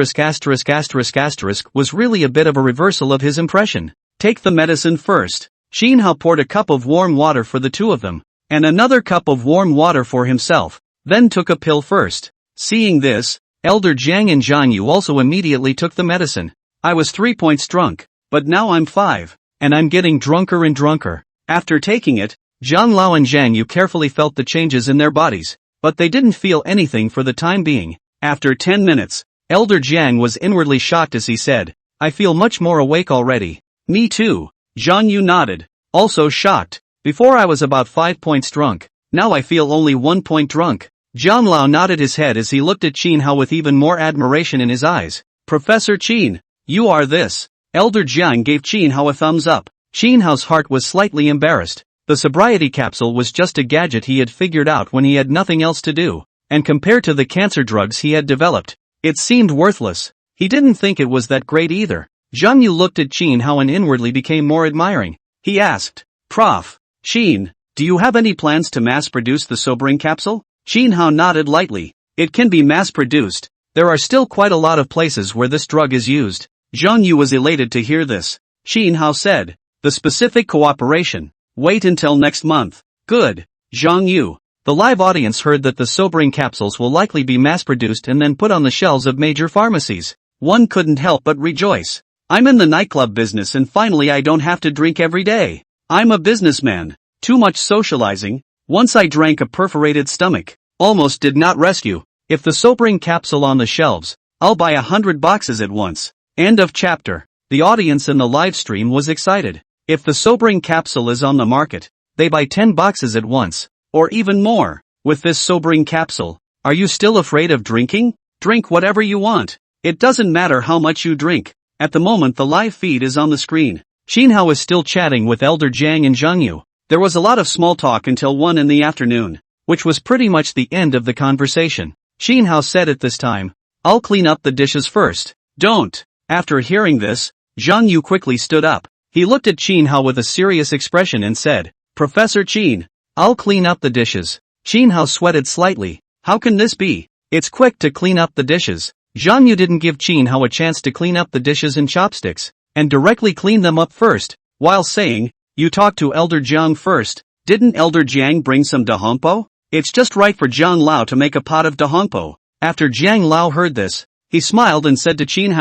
was really a bit of a reversal of his impression. Take the medicine first. Qin Hao poured a cup of warm water for the two of them, and another cup of warm water for himself, then took a pill first. Seeing this, Elder Jiang and Zhang Yu also immediately took the medicine. I was 3 points drunk, but now I'm 5, and I'm getting drunker and drunker. After taking it, Zhang Lao and Zhang Yu carefully felt the changes in their bodies, but they didn't feel anything for the time being. After 10 minutes, Elder Jiang was inwardly shocked as he said, I feel much more awake already. Me too, Zhang Yu nodded, also shocked. Before I was about 5 points drunk, now I feel only 1 point drunk. Jiang Lao nodded his head as he looked at Qin Hao with even more admiration in his eyes. Professor Qin, you are this. Elder Jiang gave Qin Hao a thumbs up. Qin Hao's heart was slightly embarrassed. The sobriety capsule was just a gadget he had figured out when he had nothing else to do, and compared to the cancer drugs he had developed, it seemed worthless. He didn't think it was that great either. Zhang Yu looked at Qin Hao and inwardly became more admiring. He asked, Prof. Qin, do you have any plans to mass-produce the sobering capsule? Qin Hao nodded lightly. It can be mass-produced. There are still quite a lot of places where this drug is used. Zhang Yu was elated to hear this. Qin Hao said, the specific cooperation. Wait until next month. Good. Zhang Yu. The live audience heard that the sobering capsules will likely be mass-produced and then put on the shelves of major pharmacies. One couldn't help but rejoice. I'm in the nightclub business and finally I don't have to drink every day. I'm a businessman. Too much socializing. Once I drank a perforated stomach. Almost did not rescue. If the sobering capsule on the shelves, I'll buy 100 boxes at once. End of chapter. The audience in the live stream was excited. If the sobering capsule is on the market, they buy 10 boxes at once, or even more. With this sobering capsule, are you still afraid of drinking? Drink whatever you want. It doesn't matter how much you drink. At the moment the live feed is on the screen. Qin Hao is still chatting with Elder Jiang and Zhang Yu. There was a lot of small talk until 1 in the afternoon, which was pretty much the end of the conversation. Qin Hao said at this time, I'll clean up the dishes first. Don't. After hearing this, Zhang Yu quickly stood up. He looked at Qin Hao with a serious expression and said, Professor Qin, I'll clean up the dishes. Qin Hao sweated slightly. How can this be? It's quick to clean up the dishes. Zhang Yu didn't give Qin Hao a chance to clean up the dishes and chopsticks, and directly cleaned them up first, while saying, you talk to Elder Jiang first. Didn't Elder Jiang bring some dahongpo? It's just right for Jiang Lao to make a pot of dahongpo. After Jiang Lao heard this, he smiled and said to Qin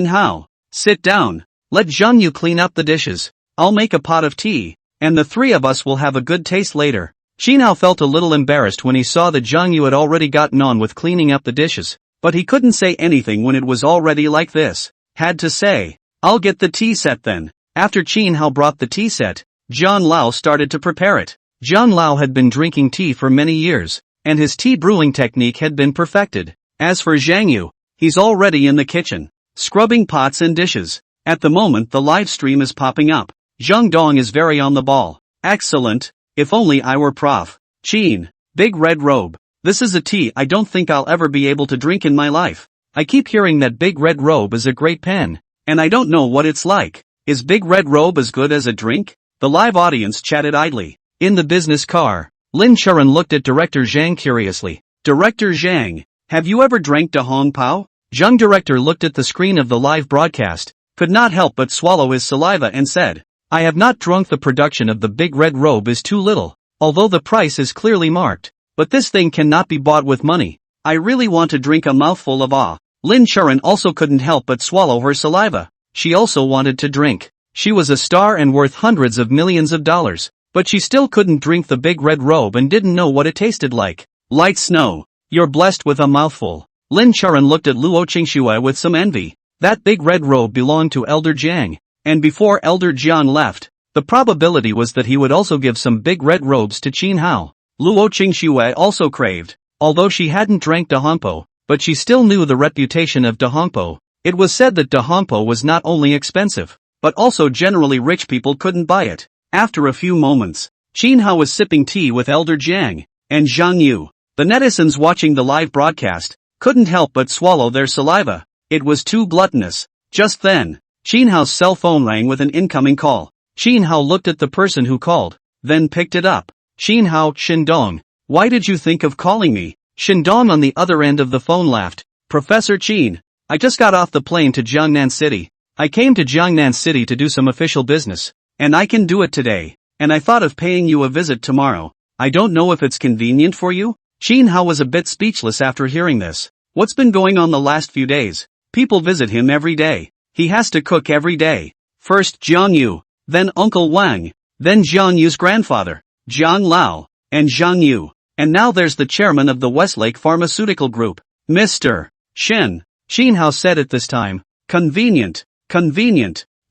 Hao, sit down. Let Zhang Yu clean up the dishes. I'll make a pot of tea, and the three of us will have a good taste later. Qin Hao felt a little embarrassed when he saw that Zhang Yu had already gotten on with cleaning up the dishes, but he couldn't say anything when it was already like this. Had to say, I'll get the tea set then. After Qin Hao brought the tea set, Jiang Lao started to prepare it. Jiang Lao had been drinking tea for many years, and his tea brewing technique had been perfected. As for Zhang Yu, he's already in the kitchen, scrubbing pots and dishes. At the moment the live stream is popping up. Zhang Dong is very on the ball. Excellent. If only I were Prof. Qin. Big red robe. This is a tea I don't think I'll ever be able to drink in my life. I keep hearing that Big Red Robe is a great pen, and I don't know what it's like. Is Big Red Robe as good as a drink? The live audience chatted idly. In the business car, Lin Churan looked at Director Zhang curiously. Director Zhang, have you ever drank Dahong Pao? Zhang Director looked at the screen of the live broadcast, could not help but swallow his saliva and said, I have not drunk. The production of the Big Red Robe is too little, although the price is clearly marked. But this thing cannot be bought with money. I really want to drink a mouthful of ah. Lin Churan also couldn't help but swallow her saliva. She also wanted to drink. She was a star and worth hundreds of millions of dollars, but she still couldn't drink the Big Red Robe and didn't know what it tasted like. Light snow. You're blessed with a mouthful. Lin Churan looked at Luo Qingxue with some envy. That Big Red Robe belonged to Elder Jiang, and before Elder Jiang left, the probability was that he would also give some Big Red Robes to Qin Hao. Luo Qingxue also craved, although she hadn't drank Dahongpo, but she still knew the reputation of Dahongpo. It was said that Dahongpo was not only expensive, but also generally rich people couldn't buy it. After a few moments, Qin Hao was sipping tea with Elder Jiang and Zhang Yu. The netizens watching the live broadcast couldn't help but swallow their saliva. It was too gluttonous. Just then, Qin Hao's cell phone rang with an incoming call. Qin Hao looked at the person who called, then picked it up. Qin Hao, Shindong, why did you think of calling me? Shindong on the other end of the phone laughed. Professor Qin, I just got off the plane to Jiangnan City. I came to Jiangnan City to do some official business, and I can do it today, and I thought of paying you a visit tomorrow. I don't know if it's convenient for you? Qin Hao was a bit speechless after hearing this. What's been going on the last few days? People visit him every day. He has to cook every day. First Jiang Yu, then Uncle Wang, then Jiang Yu's grandfather, Jiang Lao, and Zhang Yu. And now there's the chairman of the Westlake Pharmaceutical Group, Mr. Shen. Qin Hao said at this time, convenient.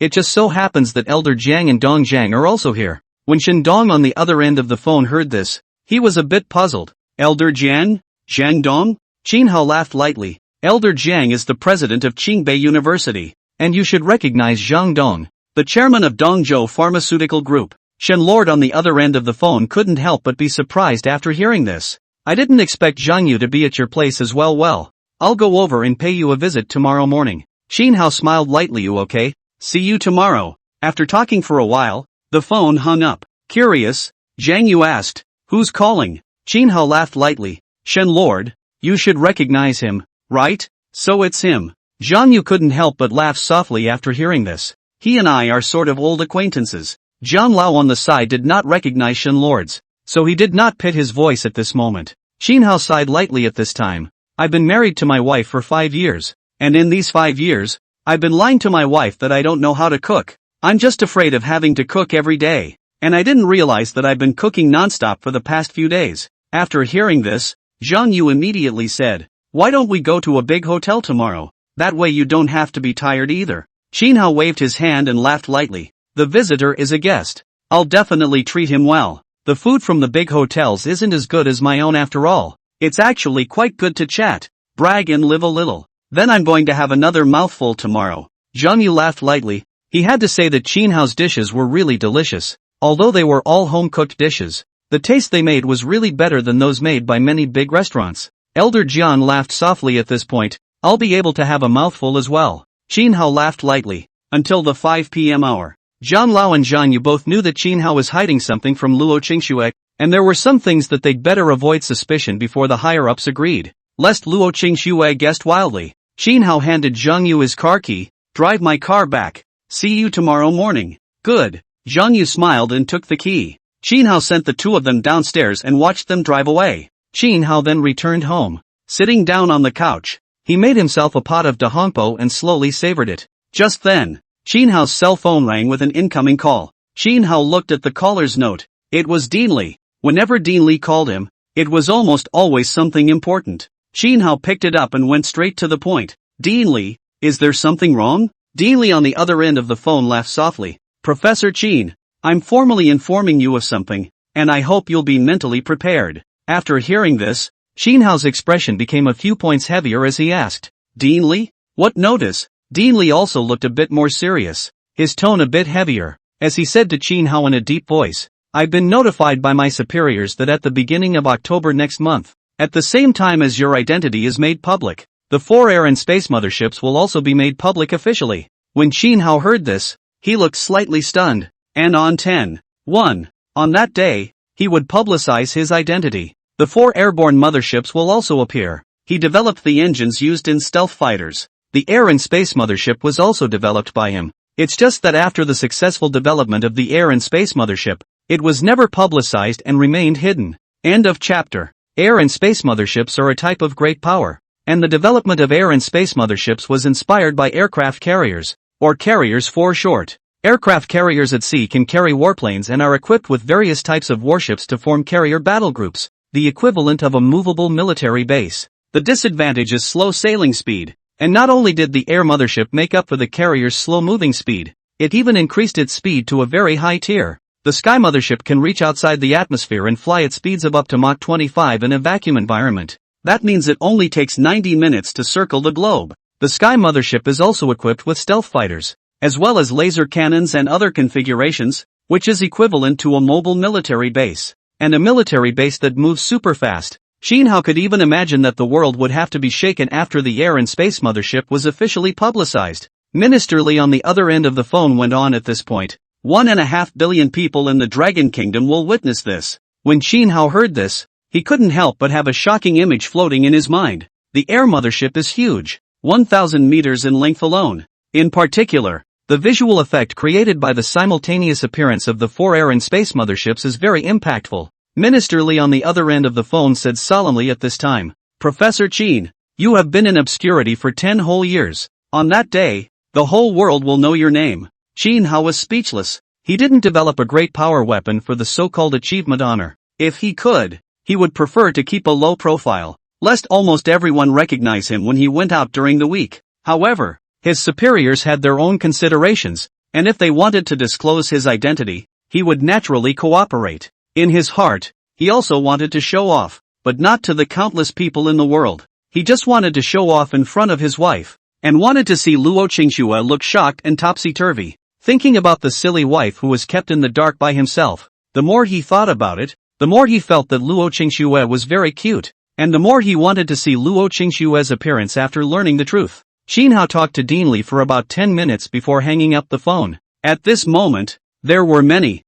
It just so happens that Elder Jiang and Dong Jiang are also here. When Shindong on the other end of the phone heard this, he was a bit puzzled. Elder Jiang? Jiang Dong? Qin Hao laughed lightly. Elder Jiang is the president of Qingbei University, and you should recognize Jiang Dong, the chairman of Dongzhou Pharmaceutical Group. Shen Lord on the other end of the phone couldn't help but be surprised after hearing this. I didn't expect Zhang Yu to be at your place as well. Well, I'll go over and pay you a visit tomorrow morning. Qin Hao smiled lightly. You okay? See you tomorrow. After talking for a while, the phone hung up. Curious, Zhang Yu asked, who's calling? Qin Hao laughed lightly. Shen Lord, you should recognize him, right? So it's him. Zhang Yu couldn't help but laugh softly after hearing this. He and I are sort of old acquaintances. Zhang Lao on the side did not recognize Shen Lord's, so he did not pit his voice at this moment. Qin Hao sighed lightly at this time. I've been married to my wife for 5 years, and in these 5 years, I've been lying to my wife that I don't know how to cook. I'm just afraid of having to cook every day, and I didn't realize that I've been cooking nonstop for the past few days. After hearing this, Zhang Yu immediately said, why don't we go to a big hotel tomorrow? That way you don't have to be tired either. Qin Hao waved his hand and laughed lightly. The visitor is a guest. I'll definitely treat him well. The food from the big hotels isn't as good as my own after all. It's actually quite good to chat, brag and live a little. Then I'm going to have another mouthful tomorrow. Zhang Yu laughed lightly. He had to say that Qin Hao's dishes were really delicious. Although they were all home-cooked dishes, the taste they made was really better than those made by many big restaurants. Elder Jian laughed softly at this point. I'll be able to have a mouthful as well. Qin Hao laughed lightly. Until the 5 p.m. hour. Zhang Lao and Zhang Yu both knew that Qin Hao was hiding something from Luo Qingxue, and there were some things that they'd better avoid suspicion before the higher-ups agreed, lest Luo Qingxue guessed wildly. Qin Hao handed Zhang Yu his car key. Drive my car back. See you tomorrow morning. Good. Zhang Yu smiled and took the key. Qin Hao sent the two of them downstairs and watched them drive away. Qin Hao then returned home. Sitting down on the couch, he made himself a pot of dahongpo and slowly savored it. Just then, Qin Hao's cell phone rang with an incoming call. Qin Hao looked at the caller's note. It was Dean Li. Whenever Dean Li called him, it was almost always something important. Qin Hao picked it up and went straight to the point. Dean Li, is there something wrong? Dean Li on the other end of the phone laughed softly. Professor Qin, I'm formally informing you of something, and I hope you'll be mentally prepared. After hearing this, Qin Hao's expression became a few points heavier as he asked, Dean Li? What notice? Dean Li also looked a bit more serious, his tone a bit heavier, as he said to Qin Hao in a deep voice, I've been notified by my superiors that at the beginning of October next month, at the same time as your identity is made public, the 4 air and space motherships will also be made public officially. When Qin Hao heard this, he looked slightly stunned, and on 10/1, on that day, he would publicize his identity. The 4 airborne motherships will also appear. He developed the engines used in stealth fighters. The air and space mothership was also developed by him. It's just that after the successful development of the air and space mothership, it was never publicized and remained hidden. End of chapter. Air and space motherships are a type of great power, and the development of air and space motherships was inspired by aircraft carriers, or carriers for short. Aircraft carriers at sea can carry warplanes and are equipped with various types of warships to form carrier battle groups, the equivalent of a movable military base. The disadvantage is slow sailing speed. And not only did the air mothership make up for the carrier's slow-moving speed, it even increased its speed to a very high tier. The sky mothership can reach outside the atmosphere and fly at speeds of up to Mach 25 in a vacuum environment. That means it only takes 90 minutes to circle the globe. The sky mothership is also equipped with stealth fighters, as well as laser cannons and other configurations, which is equivalent to a mobile military base, and a military base that moves super fast. Qin Hao could even imagine that the world would have to be shaken after the air and space mothership was officially publicized. Minister Li on the other end of the phone went on at this point. 1.5 billion people in the Dragon Kingdom will witness this. When Qin Hao heard this, he couldn't help but have a shocking image floating in his mind. The air mothership is huge, 1,000 meters in length alone. In particular, the visual effect created by the simultaneous appearance of the 4 air and space motherships is very impactful. Minister Li on the other end of the phone said solemnly at this time, Professor Qin, you have been in obscurity for 10 whole years. On that day, the whole world will know your name. Qin Hao was speechless. He didn't develop a great power weapon for the so-called achievement honor. If he could, he would prefer to keep a low profile, lest almost everyone recognize him when he went out during the week. However, his superiors had their own considerations, and if they wanted to disclose his identity, he would naturally cooperate. In his heart, he also wanted to show off. but not to the countless people in the world. He just wanted to show off in front of his wife, and wanted to see Luo Qingxue look shocked and topsy-turvy. Thinking about the silly wife who was kept in the dark by himself, the more he thought about it, the more he felt that Luo Qingxue was very cute, and the more he wanted to see Luo Qingxue's appearance after learning the truth. Xin Hao talked to Dean Li for about 10 minutes before hanging up the phone. At this moment, there were many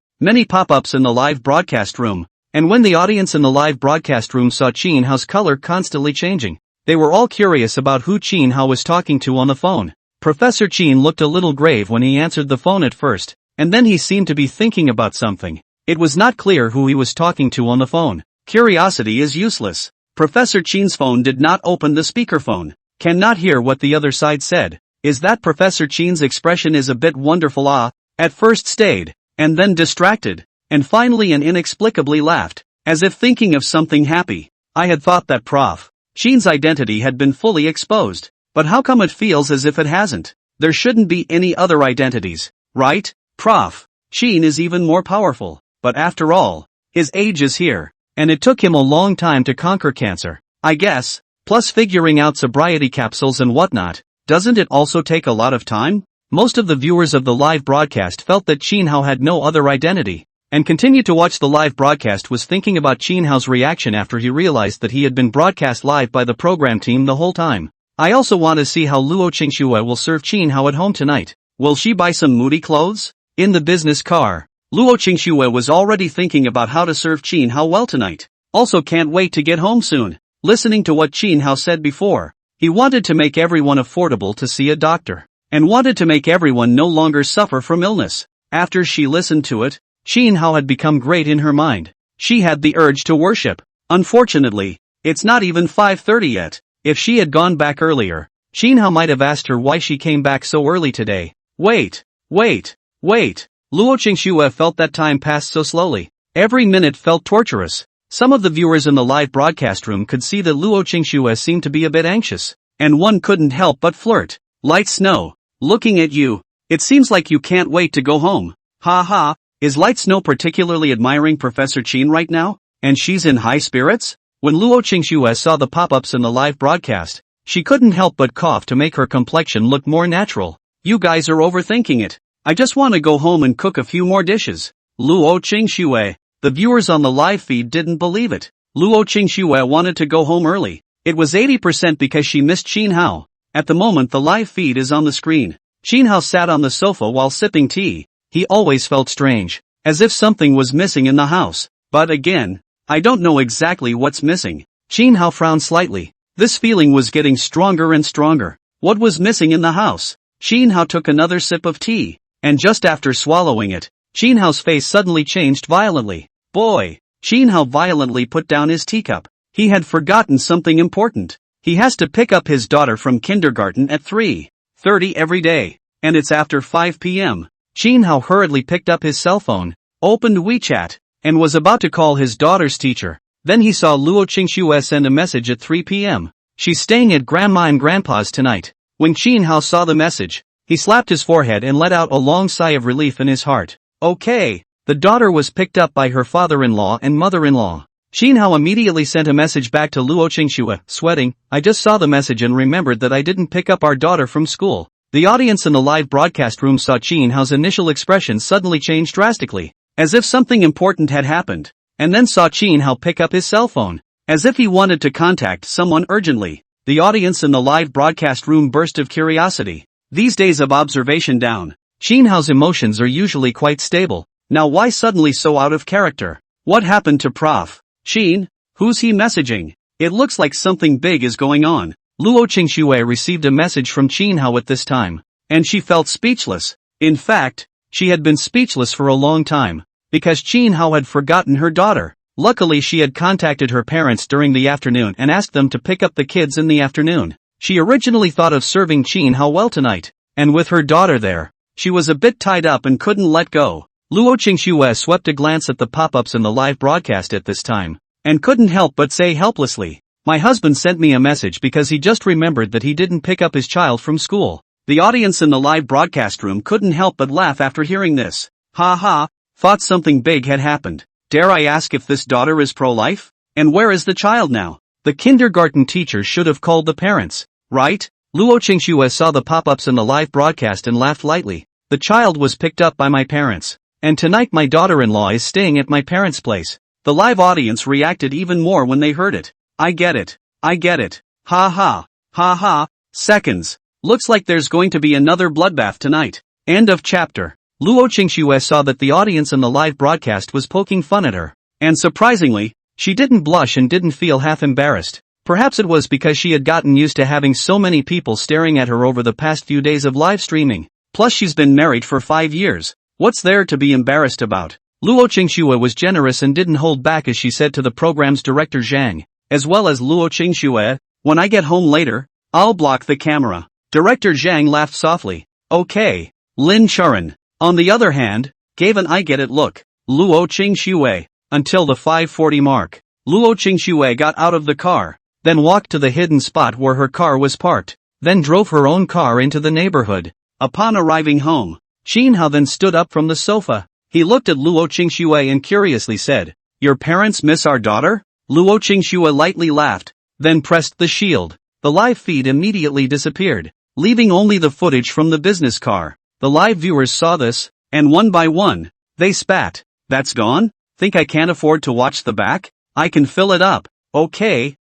pop-ups in the live broadcast room, and when the audience in the live broadcast room saw Xin Hao's color constantly changing, they were all curious about who Xin Hao was talking to on the phone. Professor Qin looked a little grave when he answered the phone at first, and then he seemed to be thinking about something. It was not clear who he was talking to on the phone. Curiosity is useless. Professor Qin's phone did not open the speakerphone. Cannot hear what the other side said. Is that Professor Qin's expression is a bit wonderful at first stayed, and then distracted, and finally and inexplicably laughed, as if thinking of something happy. I had thought that Prof. Qin's identity had been fully exposed, but how come it feels as if it hasn't? There shouldn't be any other identities, right? Prof. Qin is even more powerful, but after all, his age is here, and it took him a long time to conquer cancer, I guess, plus figuring out sobriety capsules and whatnot. Doesn't it also take a lot of time? Most of the viewers of the live broadcast felt that Xin Hao had no other identity, and continued to watch the live broadcast was thinking about Xin Hao's reaction after he realized that he had been broadcast live by the program team the whole time. I also want to see how Luo Qingxue will serve Xin Hao at home tonight. Will she buy some moody clothes? In the business car, Luo Qingxue was already thinking about how to serve Xin Hao well tonight. Also can't wait to get home soon. Listening to what Xin Hao said before, he wanted to make everyone affordable to see a doctor, and wanted to make everyone no longer suffer from illness. After she listened to it, Xin Hao had become great in her mind. She had the urge to worship. Unfortunately, it's not even 5:30 yet. If she had gone back earlier, Xin Hao might have asked her why she came back so early today. Wait. Luo Qingxue felt that time passed so slowly. Every minute felt torturous. Some of the viewers in the live broadcast room could see that Luo Qingxue seemed to be a bit anxious, and one couldn't help but flirt. Light Snow, looking at you, it seems like you can't wait to go home. Ha ha, is Light Snow particularly admiring Professor Qin right now? And she's in high spirits? When Luo Qingxue saw the pop-ups in the live broadcast, she couldn't help but cough to make her complexion look more natural. You guys are overthinking it. I just want to go home and cook a few more dishes. Luo Qingxue. The viewers on the live feed didn't believe it. Luo Qingxue wanted to go home early. It was 80% because she missed Xin Hao. At the moment the live feed is on the screen. Xin Hao sat on the sofa while sipping tea. He always felt strange, as if something was missing in the house. But again, I don't know exactly what's missing. Xin Hao frowned slightly. This feeling was getting stronger and stronger. What was missing in the house? Xin Hao took another sip of tea, and just after swallowing it, Xin Hao's face suddenly changed violently. Boy! Xin Hao violently put down his teacup. He had forgotten something important. He has to pick up his daughter from kindergarten at 3:30 every day, and it's after 5 p.m. Xin Hao hurriedly picked up his cell phone, opened WeChat, and was about to call his daughter's teacher. Then he saw Luo Qingxue send a message at 3 p.m. She's staying at Grandma and Grandpa's tonight. When Xin Hao saw the message, he slapped his forehead and let out a long sigh of relief in his heart. Okay. The daughter was picked up by her father-in-law and mother-in-law. Xin Hao immediately sent a message back to Luo Qingxue, sweating. I just saw the message and remembered that I didn't pick up our daughter from school. The audience in the live broadcast room saw Xin Hao's initial expression suddenly change drastically, as if something important had happened, and then saw Xin Hao pick up his cell phone, as if he wanted to contact someone urgently. The audience in the live broadcast room burst of curiosity. These days of observation down, Xin Hao's emotions are usually quite stable. Now why suddenly so out of character? What happened to Prof. Qin? Who's he messaging? It looks like something big is going on. Luo Qingxue received a message from Xin Hao at this time, and she felt speechless. In fact, she had been speechless for a long time, because Xin Hao had forgotten her daughter. Luckily she had contacted her parents during the afternoon and asked them to pick up the kids in the afternoon. She originally thought of serving Xin Hao well tonight, and with her daughter there, she was a bit tied up and couldn't let go. Luo Qingxue swept a glance at the pop-ups in the live broadcast at this time, and couldn't help but say helplessly, my husband sent me a message because he just remembered that he didn't pick up his child from school. The audience in the live broadcast room couldn't help but laugh after hearing this. Ha ha, thought something big had happened. Dare I ask if this daughter is pro-life? And where is the child now? The kindergarten teacher should have called the parents, right? Luo Qingxue saw the pop-ups in the live broadcast and laughed lightly. The child was picked up by my parents. And tonight my daughter-in-law is staying at my parents' place. The live audience reacted even more when they heard it. I get it. I get it. Ha ha. Ha ha. Seconds. Looks like there's going to be another bloodbath tonight. End of chapter. Luo Qingxue saw that the audience in the live broadcast was poking fun at her. And surprisingly, she didn't blush and didn't feel half embarrassed. Perhaps it was because she had gotten used to having so many people staring at her over the past few days of live streaming. Plus she's been married for 5 years. What's there to be embarrassed about? Luo Qingxue was generous and didn't hold back as she said to the program's director Zhang, as well as Luo Qingxue, when I get home later, I'll block the camera. Director Zhang laughed softly. Okay. Lin Churan, on the other hand, gave an I get it look. Luo Qingxue. Until the 5:40 mark. Luo Qingxue got out of the car, then walked to the hidden spot where her car was parked, then drove her own car into the neighborhood. Upon arriving home, Qin Hao then stood up from the sofa. He looked at Luo Qingxue and curiously said, "Your parents miss our daughter?" Luo Qingxue lightly laughed, then pressed the shield. The live feed immediately disappeared, leaving only the footage from the business car. The live viewers saw this, and one by one, they spat. That's gone? Think I can't afford to watch the back? I can fill it up. Okay,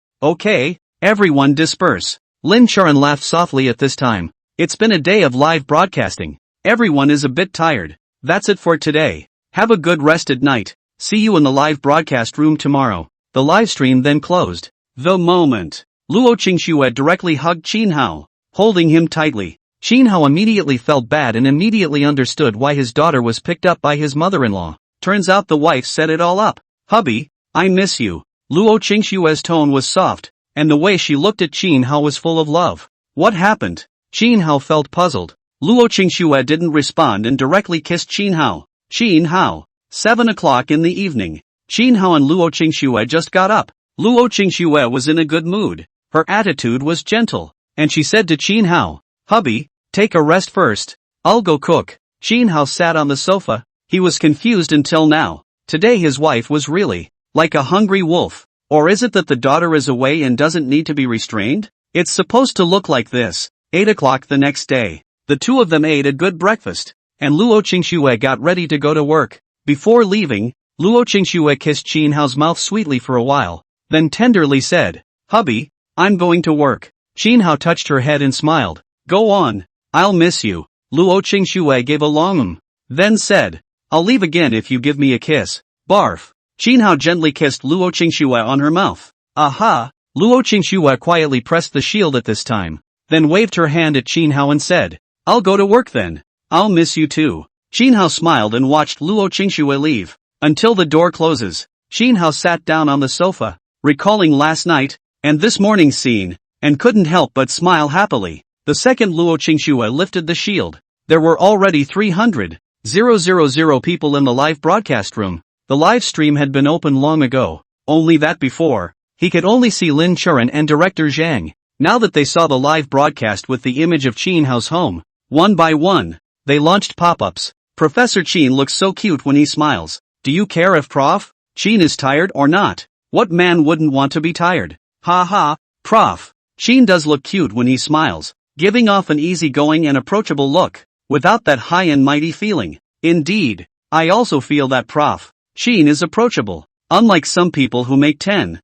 everyone disperse. Lin Churan laughed softly at this time. It's been a day of live broadcasting. Everyone is a bit tired. That's it for today. Have a good rest at night. See you in the live broadcast room tomorrow. The live stream then closed. The moment. Luo Qingxue directly hugged Qin Hao, holding him tightly. Qin Hao immediately felt bad and immediately understood why his daughter was picked up by his mother-in-law. Turns out the wife set it all up. Hubby, I miss you. Luo Qingxue's tone was soft, and the way she looked at Qin Hao was full of love. What happened? Qin Hao felt puzzled. Luo Qingxue didn't respond and directly kissed Qin Hao. Qin Hao. 7 o'clock in the evening. Qin Hao and Luo Qingxue just got up. Luo Qingxue was in a good mood. Her attitude was gentle, and she said to Qin Hao, "Hubby, take a rest first. I'll go cook." Qin Hao sat on the sofa. He was confused until now. Today his wife was really like a hungry wolf. Or is it that the daughter is away and doesn't need to be restrained? It's supposed to look like this. 8 o'clock the next day. The two of them ate a good breakfast, and Luo Qingxue got ready to go to work. Before leaving, Luo Qingxue kissed Qin Hao's mouth sweetly for a while, then tenderly said, "Hubby, I'm going to work." Qin Hao touched her head and smiled. "Go on. I'll miss you." Luo Qingxue gave a long then said, "I'll leave again if you give me a kiss." Barf. Qin Hao gently kissed Luo Qingxue on her mouth. Aha! Luo Qingxue quietly pressed the shield at this time, then waved her hand at Qin Hao and said, "I'll go to work then. I'll miss you too." Qin Hao smiled and watched Luo Qingxue leave. Until the door closes, Qin Hao sat down on the sofa, recalling last night, and this morning's scene, and couldn't help but smile happily. The second Luo Qingxue lifted the shield, there were already 300,000 people in the live broadcast room. The live stream had been open long ago, only that before, he could only see Lin Churan and director Zhang. Now that they saw the live broadcast with the image of Qin Hao's home, one by one, they launched pop-ups. Professor Qin looks so cute when he smiles. Do you care if Prof. Qin is tired or not? What man wouldn't want to be tired? Ha ha, Prof. Qin does look cute when he smiles, giving off an easygoing and approachable look, without that high and mighty feeling. Indeed, I also feel that Prof. Qin is approachable, unlike some people who make 10,000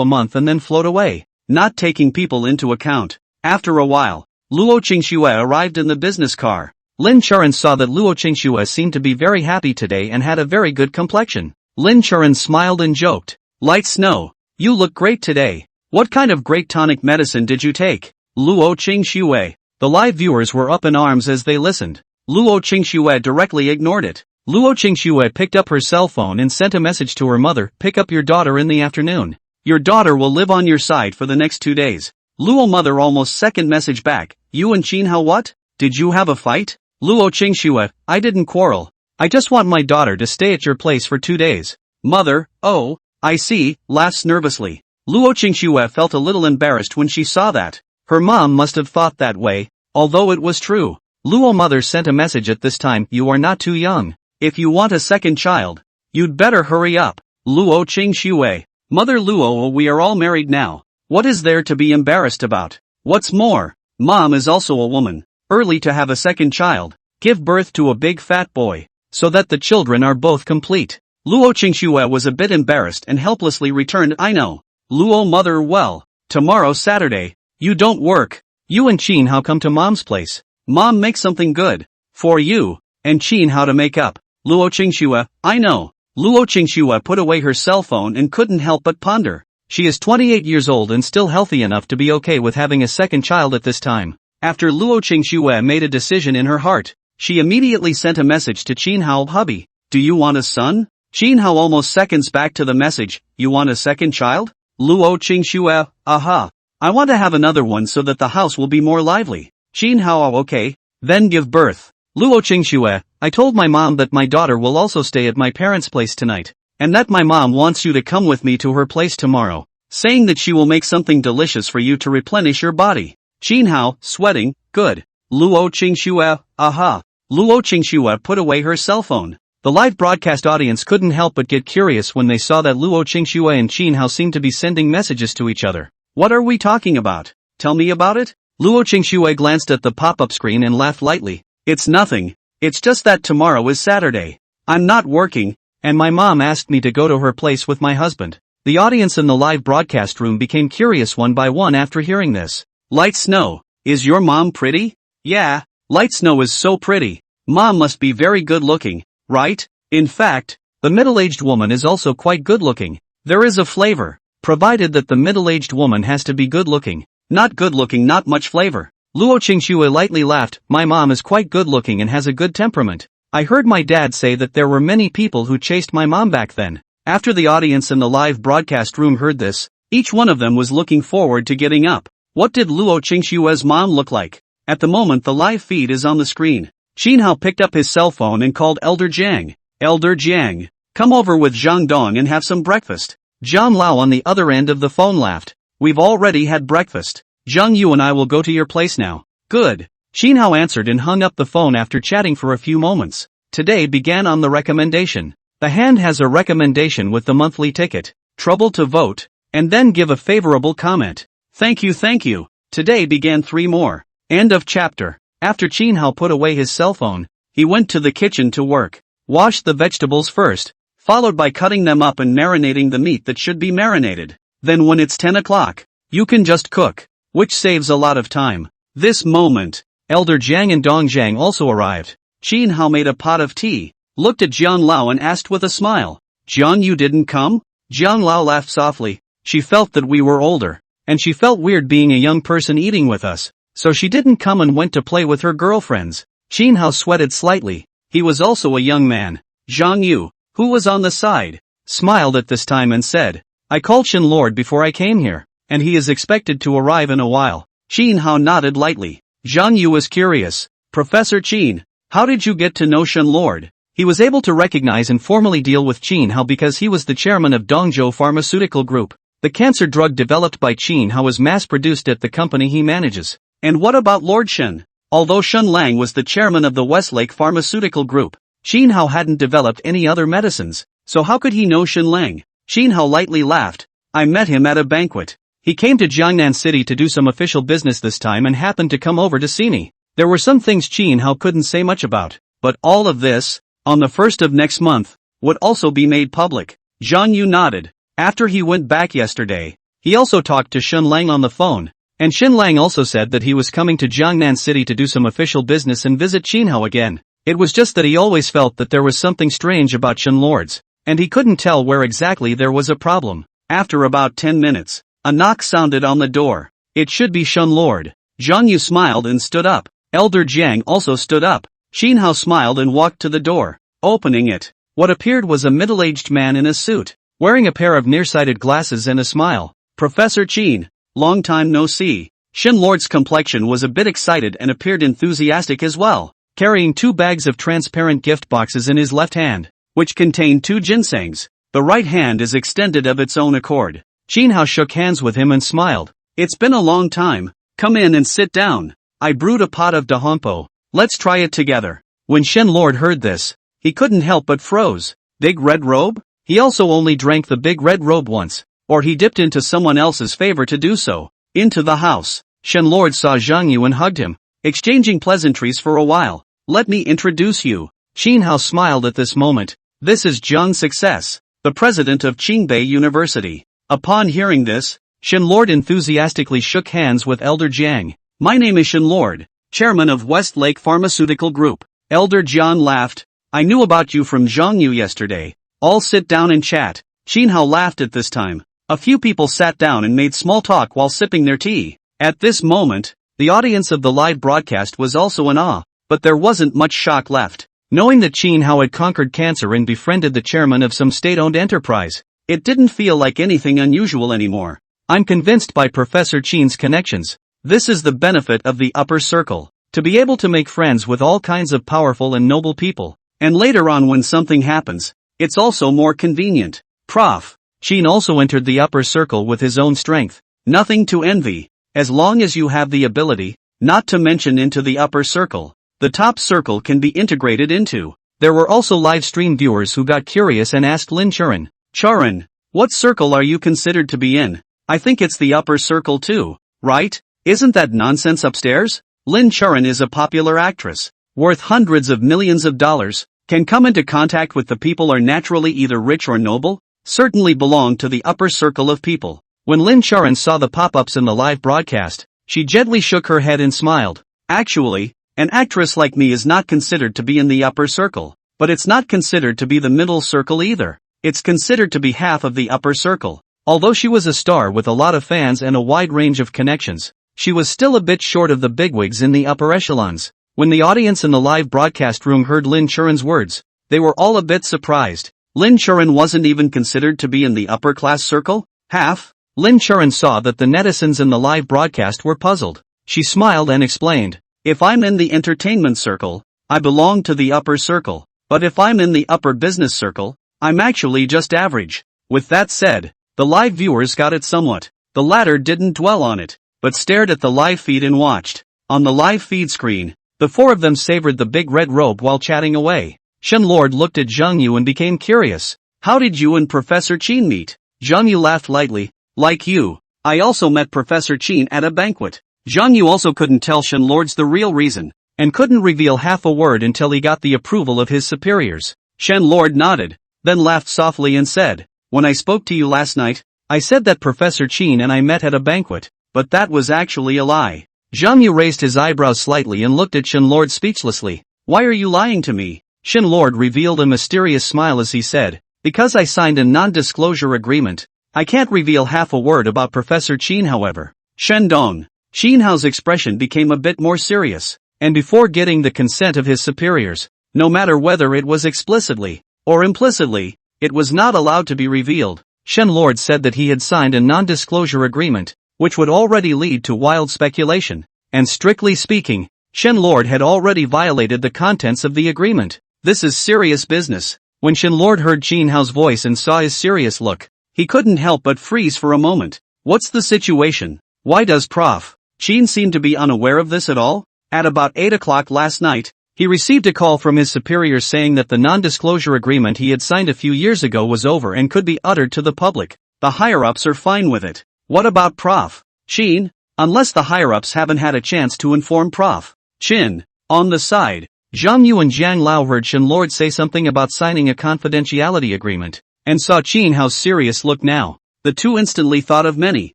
a month and then float away, not taking people into account. After a while, Luo Qingxue arrived in the business car. Lin Churan saw that Luo Qingxue seemed to be very happy today and had a very good complexion. Lin Churan smiled and joked, "Light snow, you look great today. What kind of great tonic medicine did you take?" Luo Qingxue. The live viewers were up in arms as they listened. Luo Qingxue directly ignored it. Luo Qingxue picked up her cell phone and sent a message to her mother, "Pick up your daughter in the afternoon. Your daughter will live on your side for the next 2 days." Luo mother almost second message back, "You and Qin Hao what? Did you have a fight?" Luo Qingxue, "I didn't quarrel. I just want my daughter to stay at your place for 2 days. Mother, oh, I see," laughs nervously. Luo Qingxue felt a little embarrassed when she saw that. Her mom must have thought that way, although it was true. Luo mother sent a message at this time, "You are not too young. If you want a second child, you'd better hurry up." Luo Qingxue. Mother Luo, we are all married now. What is there to be embarrassed about? What's more, Mom is also a woman. Early to have a second child. Give birth to a big fat boy. So that the children are both complete. Luo Qingxue was a bit embarrassed and helplessly returned, I know. Luo mother, well, tomorrow Saturday. You don't work. You and Qin Hao come to Mom's place. Mom make something good. For you, and Qin Hao to make up. Luo Qingxue, I know. Luo Qingxue put away her cell phone and couldn't help but ponder. She is 28 years old and still healthy enough to be okay with having a second child at this time. After Luo Qingxue made a decision in her heart, she immediately sent a message to Qin Hao, hubby, do you want a son? Qin Hao almost seconds back to the message, you want a second child? Luo Qingxue, aha. I want to have another one so that the house will be more lively. Qin Hao, okay, then give birth. Luo Qingxue, I told my mom that my daughter will also stay at my parents' place tonight, and that my mom wants you to come with me to her place tomorrow, saying that she will make something delicious for you to replenish your body. Qin Hao, sweating, good. Luo Qingxue, aha. Luo Qingxue put away her cell phone. The live broadcast audience couldn't help but get curious when they saw that Luo Qingxue and Qin Hao seemed to be sending messages to each other. What are we talking about? Tell me about it? Luo Qingxue glanced at the pop-up screen and laughed lightly. It's nothing. It's just that tomorrow is Saturday. I'm not working, and my mom asked me to go to her place with my husband. The audience in the live broadcast room became curious one by one after hearing this. Light Snow, is your mom pretty? Yeah, Light Snow is so pretty. Mom must be very good looking, right? In fact, the middle-aged woman is also quite good looking. There is a flavor, provided that the middle-aged woman has to be good looking. Not good looking, not much flavor. Luo Qingxue lightly laughed, my mom is quite good looking and has a good temperament. I heard my dad say that there were many people who chased my mom back then. After the audience in the live broadcast room heard this, each one of them was looking forward to getting up. What did Luo Qingxue's mom look like? At the moment the live feed is on the screen. Qin Hao picked up his cell phone and called Elder Jiang. Elder Jiang, come over with Zhang Dong and have some breakfast. Zhang Lao on the other end of the phone laughed. We've already had breakfast. Zhang Yu and I will go to your place now. Good. Qin Hao answered and hung up the phone after chatting for a few moments. Today began on the recommendation. The hand has a recommendation with the monthly ticket. Trouble to vote, and then give a favorable comment. Thank you, thank you. Today began 3 more. End of chapter. After Qin Hao put away his cell phone, he went to the kitchen to work. Wash the vegetables first, followed by cutting them up and marinating the meat that should be marinated. Then when it's 10 o'clock, you can just cook, which saves a lot of time. This moment, Elder Jiang and Dong Jiang also arrived. Qin Hao made a pot of tea, looked at Jiang Lao and asked with a smile, Jiang, you didn't come? Jiang Lao laughed softly. She felt that we were older, and she felt weird being a young person eating with us, so she didn't come and went to play with her girlfriends. Qin Hao sweated slightly. He was also a young man. Zhang Yu, who was on the side, smiled at this time and said, I called Shen Lord before I came here, and he is expected to arrive in a while. Qin Hao nodded lightly. Zhang Yu was curious. Professor Qin, how did you get to know Shen Lord? He was able to recognize and formally deal with Qin Hao because he was the chairman of Dongzhou Pharmaceutical Group. The cancer drug developed by Qin Hao was mass-produced at the company he manages. And what about Lord Shen? Although Shen Lang was the chairman of the Westlake Pharmaceutical Group, Qin Hao hadn't developed any other medicines, so how could he know Shen Lang? Qin Hao lightly laughed. I met him at a banquet. He came to Jiangnan City to do some official business this time and happened to come over to see me. There were some things Qin Hao couldn't say much about, but all of this, on the 1st of next month, would also be made public. Zhang Yu nodded. After he went back yesterday, he also talked to Shen Lang on the phone, and Shen Lang also said that he was coming to Jiangnan City to do some official business and visit Qin Hao again. It was just that he always felt that there was something strange about Shen Lords, and he couldn't tell where exactly there was a problem. After about 10 minutes, a knock sounded on the door. It should be Shen Lord. Zhang Yu smiled and stood up. Elder Jiang also stood up. Qin Hao smiled and walked to the door. Opening it, what appeared was a middle-aged man in a suit, wearing a pair of nearsighted glasses and a smile. Professor Qin, long time no see. Shen Lord's complexion was a bit excited and appeared enthusiastic as well, carrying 2 bags of transparent gift boxes in his left hand, which contained 2 ginsengs. The right hand is extended of its own accord. Qin Hao shook hands with him and smiled. It's been a long time. Come in and sit down. I brewed a pot of dahompo. Let's try it together. When Shen Lord heard this, he couldn't help but froze. Big red robe? He also only drank the big red robe once. or he dipped into someone else's favor to do so. Into the house, Shenlord saw Zhang Yu and hugged him, exchanging pleasantries for a while. Let me introduce you. Qin Hao smiled at this moment. This is Zhang Success, the president of Qingbei University. Upon hearing this, Shenlord enthusiastically shook hands with Elder Jiang. My name is Shenlord, chairman of Westlake Pharmaceutical Group. Elder Jiang laughed. I knew about you from Zhang Yu yesterday. All sit down and chat. Qin Hao laughed at this time. A few people sat down and made small talk while sipping their tea. At this moment, the audience of the live broadcast was also in awe, but there wasn't much shock left. Knowing that Qin Hao had conquered cancer and befriended the chairman of some state-owned enterprise, it didn't feel like anything unusual anymore. I'm convinced by Professor Qin's connections. This is the benefit of the upper circle, to be able to make friends with all kinds of powerful and noble people. And later on when something happens, it's also more convenient. Prof. Qin also entered the upper circle with his own strength. Nothing to envy, as long as you have the ability, not to mention into the upper circle. The top circle can be integrated into. There were also live stream viewers who got curious and asked Lin Charan, Charan, what circle are you considered to be in? I think it's the upper circle too, right? Isn't that nonsense upstairs? Lin Charan is a popular actress, worth hundreds of millions of dollars, can come into contact with the people are naturally either rich or noble, certainly belong to the upper circle of people. When Lin Charan saw the pop-ups in the live broadcast, she gently shook her head and smiled. Actually, an actress like me is not considered to be in the upper circle, but it's not considered to be the middle circle either. It's considered to be half of the upper circle. Although she was a star with a lot of fans and a wide range of connections, she was still a bit short of the bigwigs in the upper echelons. When the audience in the live broadcast room heard Lin Charan's words, they were all a bit surprised. Lin Charan wasn't even considered to be in the upper class circle? Half? Lin Charan saw that the netizens in the live broadcast were puzzled. She smiled and explained, if I'm in the entertainment circle, I belong to the upper circle, but if I'm in the upper business circle, I'm actually just average. With that said, the live viewers got it somewhat. The latter didn't dwell on it, but stared at the live feed and watched. On the live feed screen, the four of them savored the big red robe while chatting away. Shenlord looked at Zhang Yu and became curious. How did you and Professor Qin meet? Zhang Yu laughed lightly. Like you, I also met Professor Qin at a banquet. Zhang Yu also couldn't tell Shenlord's the real reason, and couldn't reveal half a word until he got the approval of his superiors. Shenlord nodded, then laughed softly and said, when I spoke to you last night, I said that Professor Qin and I met at a banquet, but that was actually a lie. Zhang Yu raised his eyebrows slightly and looked at Shenlord speechlessly. Why are you lying to me? Shenlord revealed a mysterious smile as he said, because I signed a non-disclosure agreement, I can't reveal half a word about Professor Qin however. Shendong. Qin Hao's expression became a bit more serious, and before getting the consent of his superiors, no matter whether it was explicitly or implicitly, it was not allowed to be revealed. Shenlord said that he had signed a non-disclosure agreement, which would already lead to wild speculation, and strictly speaking, Shenlord had already violated the contents of the agreement. This is serious business. When Shenlord heard Qin Hao's voice and saw his serious look, he couldn't help but freeze for a moment. What's the situation? Why does Prof. Qin seem to be unaware of this at all? At about 8 o'clock last night, he received a call from his superiors saying that the non-disclosure agreement he had signed a few years ago was over and could be uttered to the public. The higher-ups are fine with it. What about Prof. Qin? Unless the higher-ups haven't had a chance to inform Prof. Qin. On the side, Zhang Yu and Jiang Lao heard Shenlord say something about signing a confidentiality agreement, and saw Qin Hao's serious look now. The two instantly thought of many.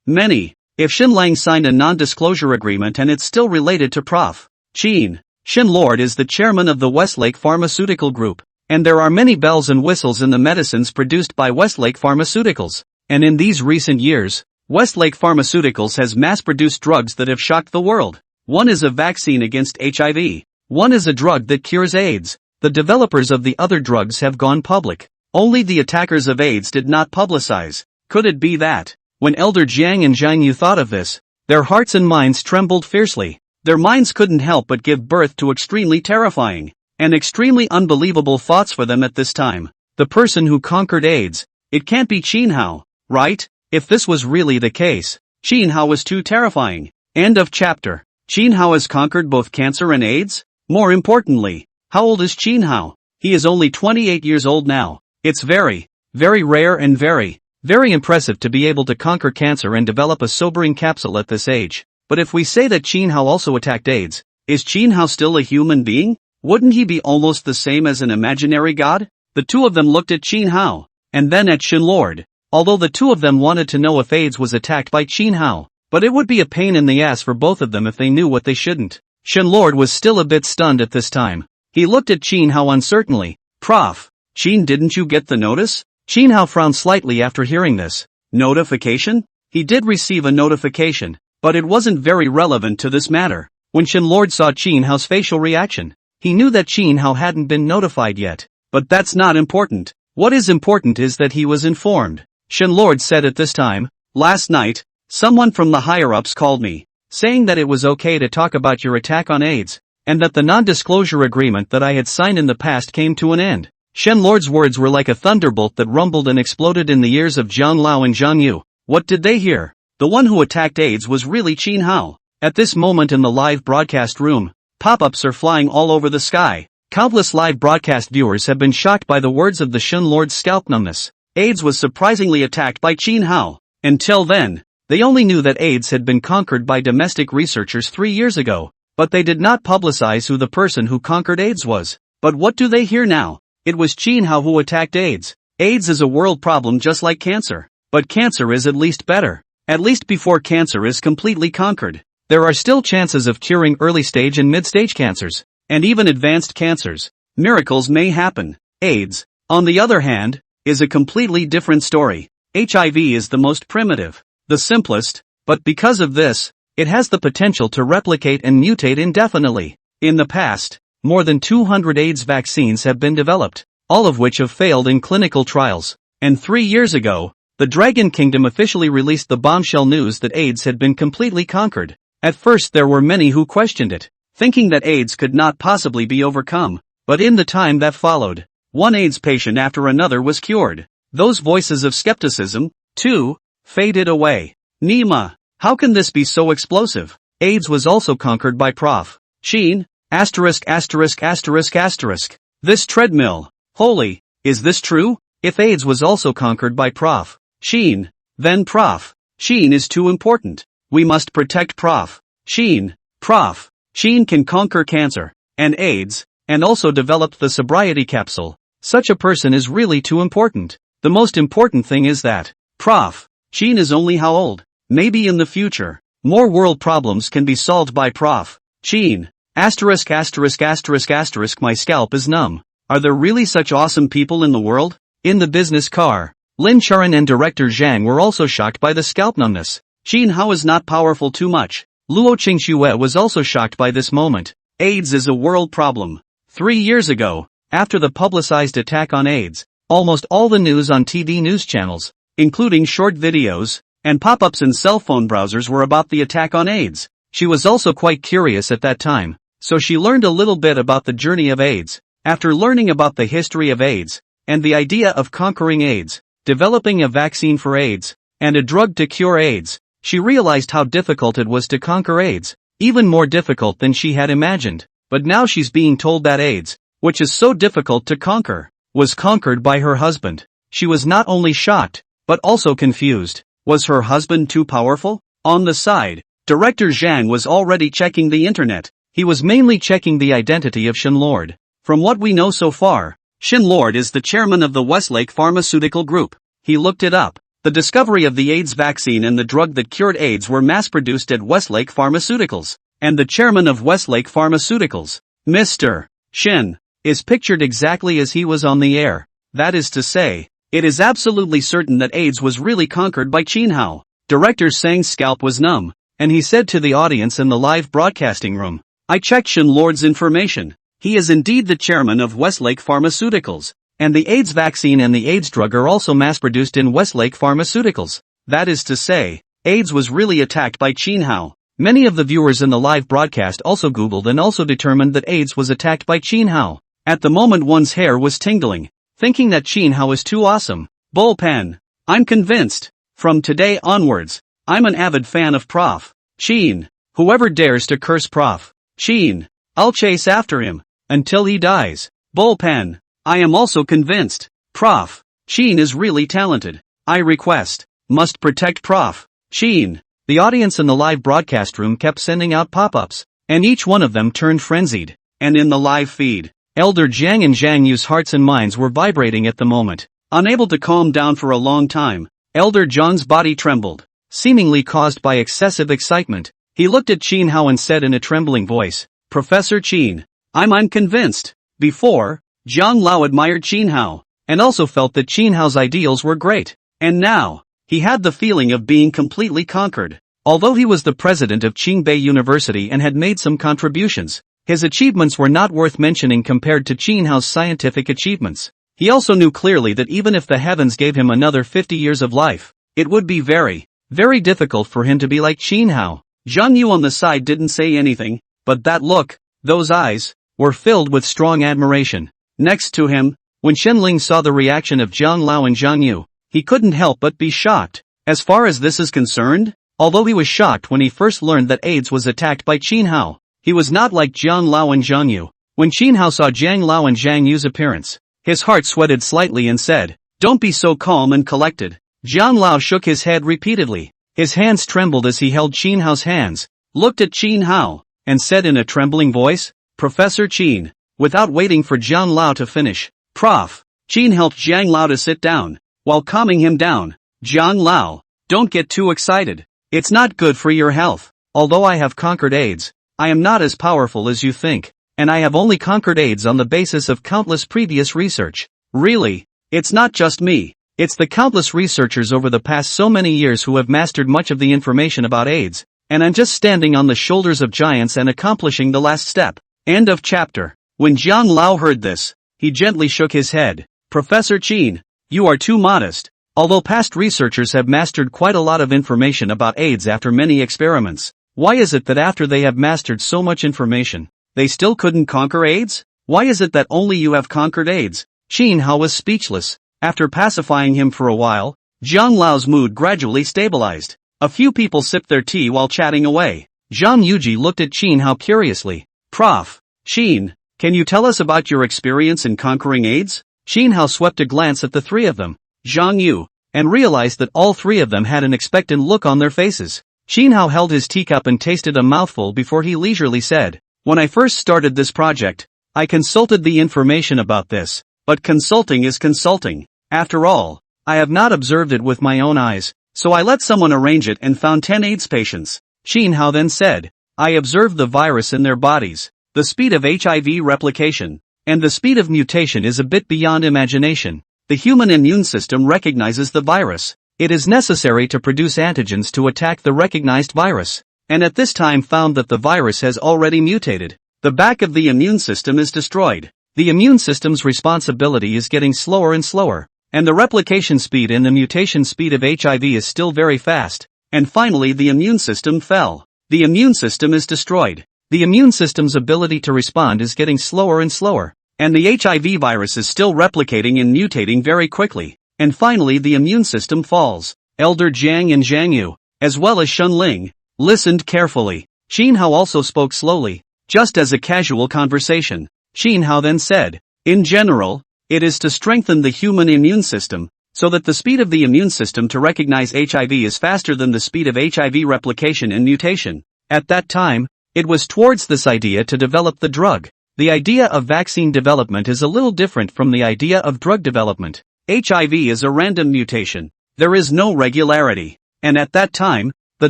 If Shenlang signed a non-disclosure agreement and it's still related to Prof. Qin, Shenlord is the chairman of the Westlake Pharmaceutical Group, and there are many bells and whistles in the medicines produced by Westlake Pharmaceuticals, and in these recent years, Westlake Pharmaceuticals has mass-produced drugs that have shocked the world. One is a vaccine against HIV. One is a drug that cures AIDS. The developers of the other drugs have gone public. Only the attackers of AIDS did not publicize. Could it be that? When Elder Jiang and Zhang Yu thought of this, their hearts and minds trembled fiercely. Their minds couldn't help but give birth to extremely terrifying and extremely unbelievable thoughts for them at this time. The person who conquered AIDS, it can't be Qin Hao, right? If this was really the case, Qin Hao was too terrifying. End of chapter. Qin Hao has conquered both cancer and AIDS? More importantly, how old is Qin Hao? He is only 28 years old now. It's very, very rare and very, Very impressive to be able to conquer cancer and develop a sobering capsule at this age. But if we say that Qin Hao also attacked AIDS, is Qin Hao still a human being? Wouldn't he be almost the same as an imaginary god? The two of them looked at Qin Hao, and then at Shenlord. Although the two of them wanted to know if AIDS was attacked by Qin Hao, but it would be a pain in the ass for both of them if they knew what they shouldn't. Shenlord was still a bit stunned at this time. He looked at Qin Hao uncertainly. Prof. Qin, didn't you get the notice? Qin Hao frowned slightly after hearing this. Notification? He did receive a notification, but it wasn't very relevant to this matter. When Shenlord saw Qin Hao's facial reaction, he knew that Qin Hao hadn't been notified yet. But that's not important. What is important is that he was informed. Shenlord said at this time, last night, someone from the higher-ups called me, saying that it was okay to talk about your attack on AIDS, and that the non-disclosure agreement that I had signed in the past came to an end. Shenlord's words were like a thunderbolt that rumbled and exploded in the ears of Zhang Lao and Zhang Yu. What did they hear? The one who attacked AIDS was really Qin Hao. At this moment in the live broadcast room, pop-ups are flying all over the sky. Countless live broadcast viewers have been shocked by the words of the Shenlord's scalp numbness. AIDS was surprisingly attacked by Qin Hao. Until then, they only knew that AIDS had been conquered by domestic researchers 3 years ago, but they did not publicize who the person who conquered AIDS was. But what do they hear now? It was Qin Hao who attacked AIDS. AIDS is a world problem just like cancer. But cancer is at least better. At least before cancer is completely conquered. There are still chances of curing early-stage and mid-stage cancers, and even advanced cancers. Miracles may happen. AIDS, on the other hand, is a completely different story. HIV is the most primitive, the simplest, but because of this, it has the potential to replicate and mutate indefinitely. In the past, more than 200 AIDS vaccines have been developed, all of which have failed in clinical trials. And 3 years ago, the Dragon Kingdom officially released the bombshell news that AIDS had been completely conquered. At first there were many who questioned it, thinking that AIDS could not possibly be overcome. But in the time that followed, one AIDS patient after another was cured. Those voices of skepticism, too, faded away. Nima, how can this be so explosive? AIDS was also conquered by Prof. Qin, ********. This treadmill. Holy, is this true? If AIDS was also conquered by Prof. Qin, then Prof. Qin is too important. We must protect Prof. Qin. Prof. Qin can conquer cancer, and AIDS, and also developed the sobriety capsule. Such a person is really too important. The most important thing is that Prof. Qin is only how old? Maybe in the future, more world problems can be solved by Prof. Qin. *********. My scalp is numb. Are there really such awesome people in the world? In the business car, Lin Charan and director Zhang were also shocked by the scalp numbness. Qin Hao is not powerful too much. Luo Qingxue was also shocked by this moment. AIDS is a world problem. 3 years ago, after the publicized attack on AIDS, almost all the news on TV news channels, including short videos, and pop-ups in cell phone browsers were about the attack on AIDS. She was also quite curious at that time, so she learned a little bit about the journey of AIDS. After learning about the history of AIDS, and the idea of conquering AIDS, developing a vaccine for AIDS, and a drug to cure AIDS, she realized how difficult it was to conquer AIDS, even more difficult than she had imagined. But now she's being told that AIDS, which is so difficult to conquer, was conquered by her husband. She was not only shocked, but also confused. Was her husband too powerful? On the side, director Zhang was already checking the internet. He was mainly checking the identity of Shenlord. From what we know so far, Shenlord is the chairman of the Westlake Pharmaceutical Group. He looked it up. The discovery of the AIDS vaccine and the drug that cured AIDS were mass-produced at Westlake Pharmaceuticals. And the chairman of Westlake Pharmaceuticals, Mr. Shen, is pictured exactly as he was on the air. That is to say, it is absolutely certain that AIDS was really conquered by Qin Hao. Director Sang's scalp was numb, and he said to the audience in the live broadcasting room, I checked Shenlord's information. He is indeed the chairman of Westlake Pharmaceuticals, and the AIDS vaccine and the AIDS drug are also mass-produced in Westlake Pharmaceuticals. That is to say, AIDS was really attacked by Qin Hao. Many of the viewers in the live broadcast also Googled and also determined that AIDS was attacked by Qin Hao. At the moment one's hair was tingling, thinking that Qin Hao is too awesome. Bullpen. I'm convinced. From today onwards, I'm an avid fan of Prof. Qin. Whoever dares to curse Prof. Qin, I'll chase after him, until he dies. Bullpen. I am also convinced. Prof. Qin is really talented. I request. Must protect Prof. Sheen. The audience in the live broadcast room kept sending out pop-ups, and each one of them turned frenzied. And in the live feed, Elder Jiang and Zhang Yu's hearts and minds were vibrating at the moment. Unable to calm down for a long time, Elder Zhang's body trembled, seemingly caused by excessive excitement. He looked at Qin Hao and said in a trembling voice, Professor Qin, I'm convinced. Before, Zhang Lao admired Qin Hao, and also felt that Qin Hao's ideals were great. And now, he had the feeling of being completely conquered. Although he was the president of Qingbei University and had made some contributions, his achievements were not worth mentioning compared to Qin Hao's scientific achievements. He also knew clearly that even if the heavens gave him another 50 years of life, it would be very, very difficult for him to be like Qin Hao. Zhang Yu on the side didn't say anything, but that look, those eyes, were filled with strong admiration. Next to him, when Shenling saw the reaction of Zhang Lao and Zhang Yu, he couldn't help but be shocked. As far as this is concerned, although he was shocked when he first learned that AIDS was attacked by Qin Hao, he was not like Zhang Lao and Zhang Yu. When Qin Hao saw Zhang Lao and Zhang Yu's appearance, his heart sweated slightly and said, Don't be so calm and collected. Zhang Lao shook his head repeatedly. His hands trembled as he held Qin Hao's hands, looked at Qin Hao, and said in a trembling voice, Professor Qin. Without waiting for Zhang Lao to finish, Prof. Qin helped Zhang Lao to sit down, while calming him down. Zhang Lao, don't get too excited. It's not good for your health. Although I have conquered AIDS, I am not as powerful as you think, and I have only conquered AIDS on the basis of countless previous research. Really, it's not just me. It's the countless researchers over the past so many years who have mastered much of the information about AIDS, and I'm just standing on the shoulders of giants and accomplishing the last step. End of chapter. When Zhang Lao heard this, he gently shook his head. Professor Qin, you are too modest. Although past researchers have mastered quite a lot of information about AIDS after many experiments, why is it that after they have mastered so much information, they still couldn't conquer AIDS? Why is it that only you have conquered AIDS? Qin Hao was speechless. After pacifying him for a while, Zhang Lao's mood gradually stabilized. A few people sipped their tea while chatting away. Zhang Yuji looked at Qin Hao curiously. Prof. Qin, can you tell us about your experience in conquering AIDS? Qin Hao swept a glance at the three of them, Zhang Yu, and realized that all three of them had an expectant look on their faces. Qin Hao held his teacup and tasted a mouthful before he leisurely said, When I first started this project, I consulted the information about this, but consulting is consulting. After all, I have not observed it with my own eyes, so I let someone arrange it and found 10 AIDS patients. Qin Hao then said, I observed the virus in their bodies. The speed of HIV replication and the speed of mutation is a bit beyond imagination. The human immune system recognizes the virus. It is necessary to produce antigens to attack the recognized virus, and at this time found that the virus has already mutated. The back of the immune system is destroyed. The immune system's responsibility is getting slower and slower, and the replication speed and the mutation speed of HIV is still very fast, and finally the immune system fell. The immune system is destroyed. The immune system's ability to respond is getting slower and slower, and the HIV virus is still replicating and mutating very quickly, and finally the immune system falls. Elder Jiang and Zhang Yu, as well as Shun Ling, listened carefully. Qin Hao also spoke slowly, just as a casual conversation. Qin Hao then said, In general, it is to strengthen the human immune system, so that the speed of the immune system to recognize HIV is faster than the speed of HIV replication and mutation. At that time, it was towards this idea to develop the drug. The idea of vaccine development is a little different from the idea of drug development. HIV is a random mutation. There is no regularity. And at that time, the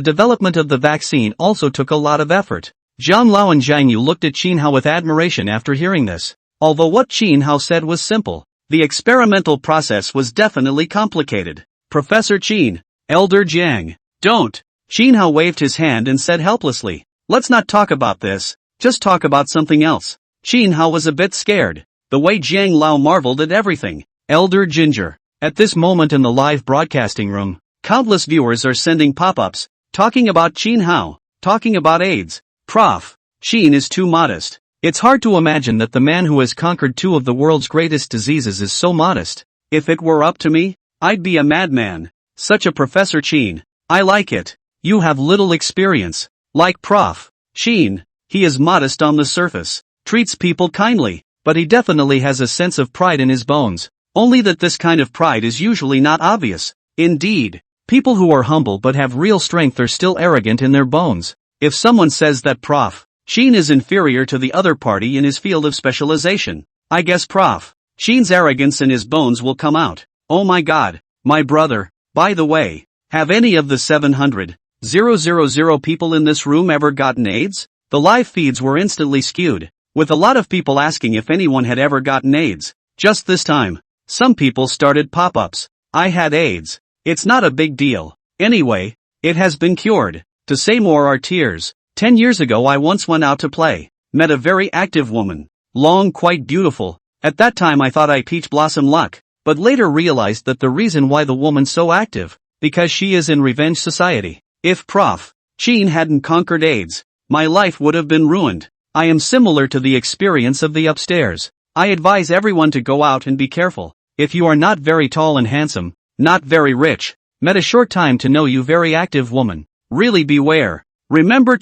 development of the vaccine also took a lot of effort. Zhang Lao and Zhang Yu looked at Qin Hao with admiration after hearing this. Although what Qin Hao said was simple, the experimental process was definitely complicated. Professor Qin, Elder Jiang, don't. Qin Hao waved his hand and said helplessly, Let's not talk about this, just talk about something else. Qin Hao was a bit scared. The way Zhang Lao marveled at everything. Elder Ginger. At this moment in the live broadcasting room, countless viewers are sending pop-ups, talking about Qin Hao, talking about AIDS. Prof. Qin is too modest. It's hard to imagine that the man who has conquered two of the world's greatest diseases is so modest. If it were up to me, I'd be a madman. Such a Professor Qin. I like it. You have little experience. Like Prof. Qin, he is modest on the surface, treats people kindly, but he definitely has a sense of pride in his bones. Only that this kind of pride is usually not obvious. Indeed, people who are humble but have real strength are still arrogant in their bones. If someone says that Prof. Sheen is inferior to the other party in his field of specialization, I guess Prof. Sheen's arrogance in his bones will come out. Oh my god, my brother. By the way, have any of the 700,000 people in this room ever gotten AIDS? The live feeds were instantly skewed, with a lot of people asking if anyone had ever gotten AIDS. Just this time, some people started pop-ups. I had AIDS. It's not a big deal. Anyway, it has been cured. To say more are tears. 10 years ago I once went out to play, met a very active woman, long, quite beautiful. At that time I thought I peach blossom luck, but later realized that the reason why the woman's so active, because she is in revenge society. If Prof. Sheen hadn't conquered AIDS, my life would have been ruined. I am similar to the experience of the upstairs. I advise everyone to go out and be careful. If you are not very tall and handsome, not very rich, met a short time to know you very active woman, really beware. Remember.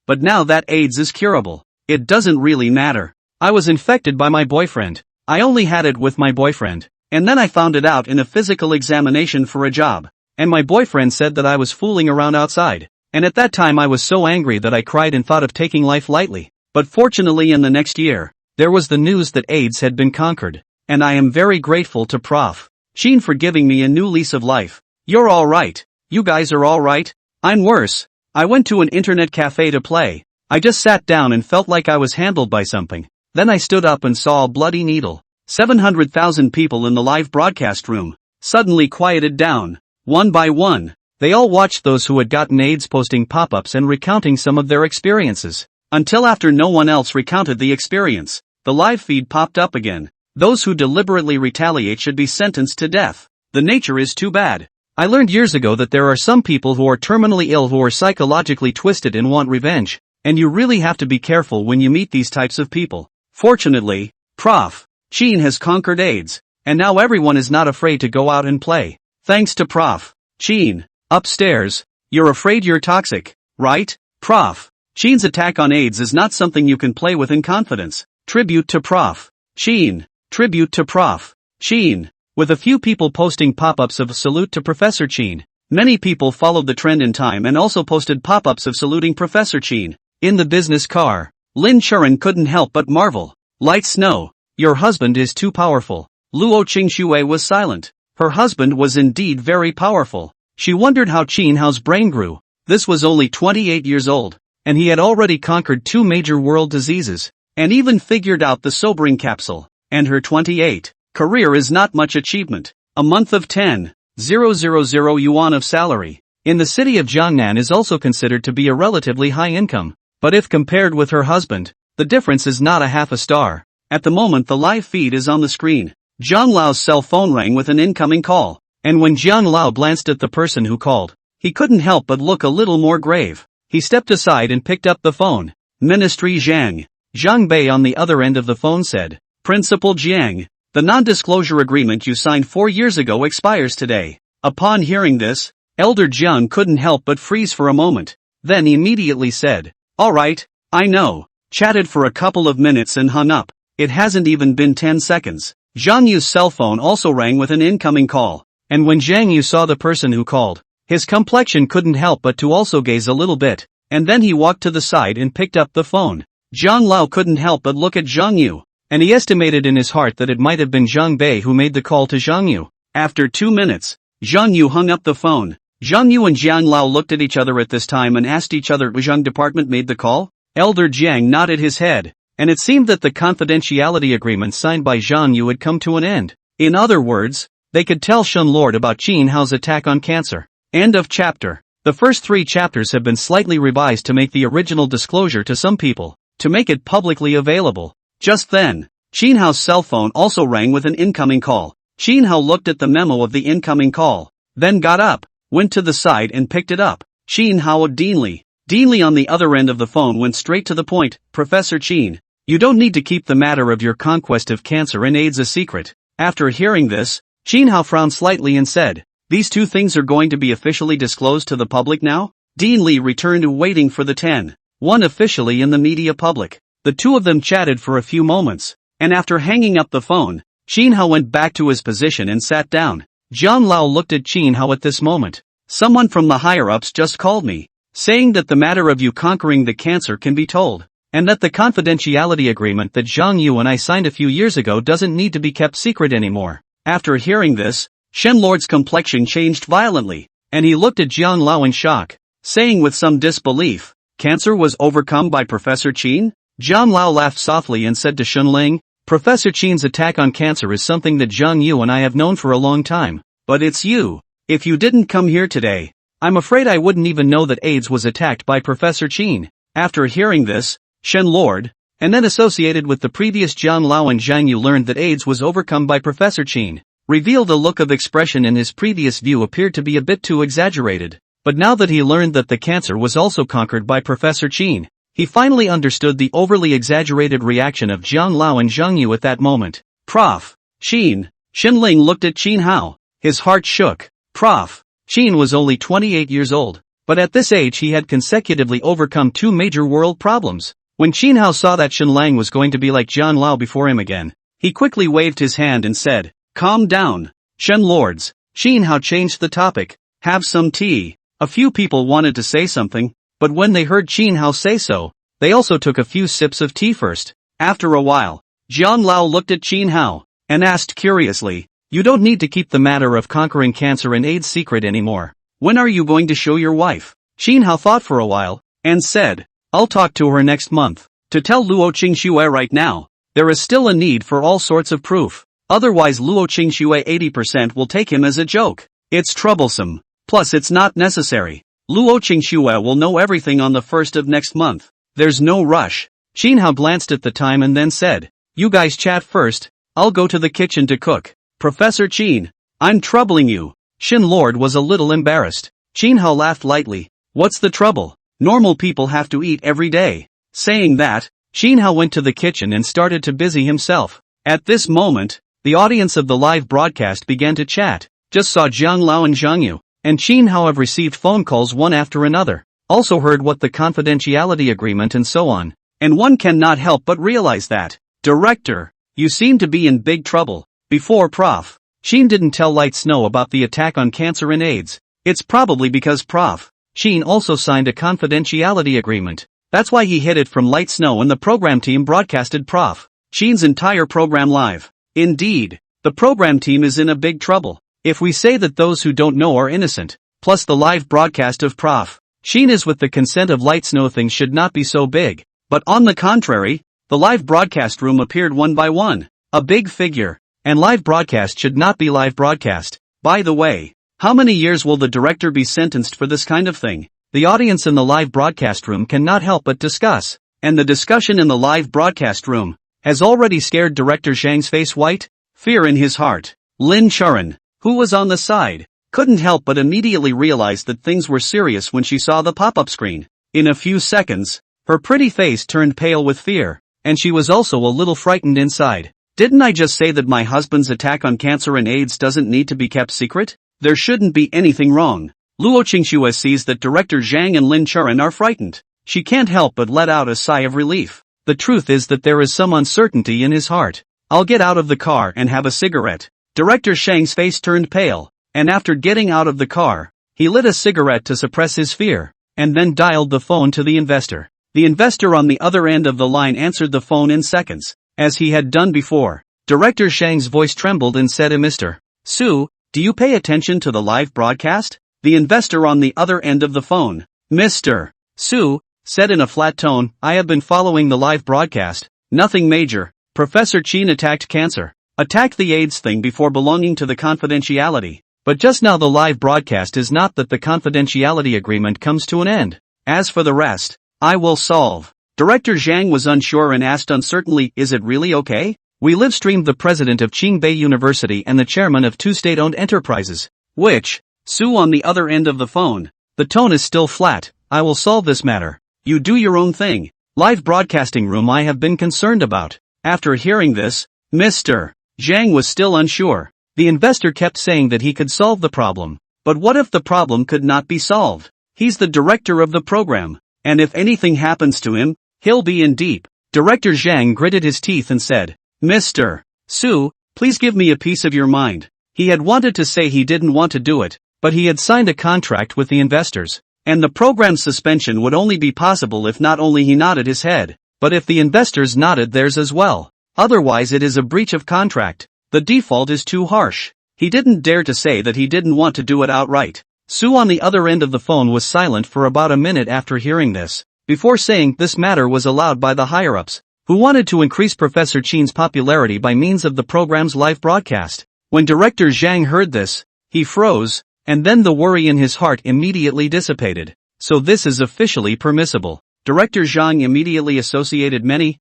But now that AIDS is curable, it doesn't really matter. I was infected by my boyfriend. I only had it with my boyfriend, and then I found it out in a physical examination for a job, and my boyfriend said that I was fooling around outside, and at that time I was so angry that I cried and thought of taking life lightly. But fortunately in the next year, there was the news that AIDS had been conquered, and I am very grateful to Prof. Sheen for giving me a new lease of life. You're alright. You guys are alright? I'm worse. I went to an internet cafe to play. I just sat down and felt like I was handled by something. Then I stood up and saw a bloody needle. 700,000 people in the live broadcast room suddenly quieted down. One by one, they all watched those who had gotten AIDS posting pop-ups and recounting some of their experiences. Until after no one else recounted the experience, the live feed popped up again. Those who deliberately retaliate should be sentenced to death. The nature is too bad. I learned years ago that there are some people who are terminally ill who are psychologically twisted and want revenge, and you really have to be careful when you meet these types of people. Fortunately, Prof. Sheen has conquered AIDS, and now everyone is not afraid to go out and play. Thanks to Prof. Sheen. Upstairs, you're afraid you're toxic, right? Prof. Sheen's attack on AIDS is not something you can play with in confidence. Tribute to Prof. Sheen. Tribute to Prof. Sheen. With a few people posting pop-ups of salute to Professor Sheen, many people followed the trend in time and also posted pop-ups of saluting Professor Sheen. In the business car, Lin Churan couldn't help but marvel. Light snow. Your husband is too powerful. Luo Qingxue was silent. Her husband was indeed very powerful. She wondered how Qin Hao's brain grew. This was only 28 years old, and he had already conquered 2 major world diseases, and even figured out the sobering capsule. And her 28 career is not much achievement. A month of 10,000 yuan of salary in the city of Jiangnan is also considered to be a relatively high income. But if compared with her husband, the difference is not a half a star. At the moment the live feed is on the screen. Jiang Lao's cell phone rang with an incoming call, and when Jiang Lao glanced at the person who called, he couldn't help but look a little more grave. He stepped aside and picked up the phone. Ministry Zhang. Zhang Bei on the other end of the phone said, Principal Jiang, the non-disclosure agreement you signed 4 years ago expires today. Upon hearing this, Elder Jiang couldn't help but freeze for a moment. Then he immediately said, Alright, I know. Chatted for a couple of minutes and hung up. It hasn't even been 10 seconds. Zhang Yu's cell phone also rang with an incoming call, and when Zhang Yu saw the person who called, his complexion couldn't help but to also gaze a little bit, and then he walked to the side and picked up the phone. Zhang Lao couldn't help but look at Zhang Yu, and he estimated in his heart that it might have been Zhang Bei who made the call to Zhang Yu. After 2 minutes, Zhang Yu hung up the phone. Zhang Yu and Jiang Lao looked at each other at this time and asked each other, Zhang department made the call? Elder Jiang nodded his head, and it seemed that the confidentiality agreement signed by Zhang Yu had come to an end. In other words, they could tell Shun Lord about Qin Hao's attack on cancer. End of chapter. The first 3 chapters have been slightly revised to make the original disclosure to some people, to make it publicly available. Just then, Qin Hao's cell phone also rang with an incoming call. Qin Hao looked at the memo of the incoming call, then got up, went to the side and picked it up. Qin Hao Deanly on the other end of the phone went straight to the point. Professor Qin, you don't need to keep the matter of your conquest of cancer and AIDS a secret. After hearing this, Qin Hao frowned slightly and said, These 2 things are going to be officially disclosed to the public now? Dean Li returned waiting for the 10,000 officially in the media public. The 2 of them chatted for a few moments, and after hanging up the phone, Qin Hao went back to his position and sat down. Jiang Lao looked at Qin Hao at this moment. Someone from the higher-ups just called me, saying that the matter of you conquering the cancer can be told, and that the confidentiality agreement that Zhang Yu and I signed a few years ago doesn't need to be kept secret anymore. After hearing this, Shen Lord's complexion changed violently, and he looked at Jiang Lao in shock, saying with some disbelief, "Cancer was overcome by Professor Qin?" Jiang Lao laughed softly and said to Shen Ling, "Professor Qin's attack on cancer is something that Zhang Yu and I have known for a long time, but it's you. If you didn't come here today, I'm afraid I wouldn't even know that AIDS was attacked by Professor Qin." After hearing this, Shen Lord, and then associated with the previous Jiang Lao and Zhang Yu, learned that AIDS was overcome by Professor Qin, revealed a look of expression in his previous view appeared to be a bit too exaggerated, but now that he learned that the cancer was also conquered by Professor Qin, he finally understood the overly exaggerated reaction of Jiang Lao and Zhang Yu at that moment. Prof. Qin. Shen Ling looked at Qin Hao. His heart shook. Prof. Qin was only 28 years old, but at this age he had consecutively overcome two major world problems. When Qin Hao saw that Shen Lang was going to be like Jiang Lao before him again, he quickly waved his hand and said, "Calm down, Shen Lords." Qin Hao changed the topic. "Have some tea." A few people wanted to say something, but when they heard Qin Hao say so, they also took a few sips of tea first. After a while, Jiang Lao looked at Qin Hao, and asked curiously, "You don't need to keep the matter of conquering cancer and AIDS secret anymore. When are you going to show your wife?" Qin Hao thought for a while, and said, "I'll talk to her next month. To tell Luo Qingxue right now, there is still a need for all sorts of proof. Otherwise Luo Qingxue 80% will take him as a joke. It's troublesome. Plus it's not necessary. Luo Qingxue will know everything on the 1st of next month. There's no rush." Qin Hao glanced at the time and then said, "You guys chat first, I'll go to the kitchen to cook." "Professor Qin, I'm troubling you." Shen Lord was a little embarrassed. Qin Hao laughed lightly. "What's the trouble? Normal people have to eat every day." Saying that, Qin Hao went to the kitchen and started to busy himself. At this moment, the audience of the live broadcast began to chat. Just saw Jiang Lao and Zhang Yu, and Qin Hao have received phone calls one after another. Also heard what the confidentiality agreement and so on. And one cannot help but realize that, "Director, you seem to be in big trouble." Before Prof. Qin didn't tell Light Snow about the attack on cancer and AIDS. It's probably because Prof. Qin also signed a confidentiality agreement. That's why he hid it from Light Snow, and the program team broadcasted Prof. Qin's entire program live. Indeed, the program team is in a big trouble. If we say that those who don't know are innocent, plus the live broadcast of Prof. Qin is with the consent of Light Snow, things should not be so big. But on the contrary, the live broadcast room appeared one by one. A big figure. And live broadcast should not be live broadcast. By the way, how many years will the director be sentenced for this kind of thing? The audience in the live broadcast room cannot help but discuss. And the discussion in the live broadcast room has already scared Director Zhang's face white. Fear in his heart. Lin Churan, who was on the side, couldn't help but immediately realize that things were serious when she saw the pop-up screen. In a few seconds, her pretty face turned pale with fear, and she was also a little frightened inside. "Didn't I just say that my husband's attack on cancer and AIDS doesn't need to be kept secret? There shouldn't be anything wrong." Luo Qingxue sees that Director Zhang and Lin Churan are frightened. She can't help but let out a sigh of relief. The truth is that there is some uncertainty in his heart. "I'll get out of the car and have a cigarette." Director Zhang's face turned pale, and after getting out of the car, he lit a cigarette to suppress his fear, and then dialed the phone to the investor. The investor on the other end of the line answered the phone in seconds, as he had done before. Director Zhang's voice trembled and said, "Mr. Su, do you pay attention to the live broadcast?" The investor on the other end of the phone, Mr. Su, said in a flat tone, "I have been following the live broadcast. Nothing major. Professor Qin attacked cancer, attacked the AIDS thing before belonging to the confidentiality. But just now the live broadcast is not that the confidentiality agreement comes to an end. As for the rest, I will solve." Director Zhang was unsure and asked uncertainly, "Is it really okay? We live streamed the president of Qingbei University and the chairman of two state-owned enterprises." Which? Su on the other end of the phone. The tone is still flat. "I will solve this matter. You do your own thing. Live broadcasting room I have been concerned about." After hearing this, Mr. Zhang was still unsure. The investor kept saying that he could solve the problem. But what if the problem could not be solved? He's the director of the program, and if anything happens to him, he'll be in deep. Director Zhang gritted his teeth and said, "Mr. Su, Please give me a piece of your mind. He had wanted to say he didn't want to do it, but he had signed a contract with the investors, and the program's suspension would only be possible if not only he nodded his head, but if the investors nodded theirs as well. Otherwise it is a breach of contract. The default is too harsh. He didn't dare to say that he didn't want to do it outright. Sue on the other end of the phone was silent for about a minute after hearing this, before saying this matter was allowed by the higher-ups, who wanted to increase Professor Chin's popularity by means of the program's live broadcast. When Director Zhang heard this, he froze, and then the worry in his heart immediately dissipated. So this is officially permissible. Director Zhang immediately associated many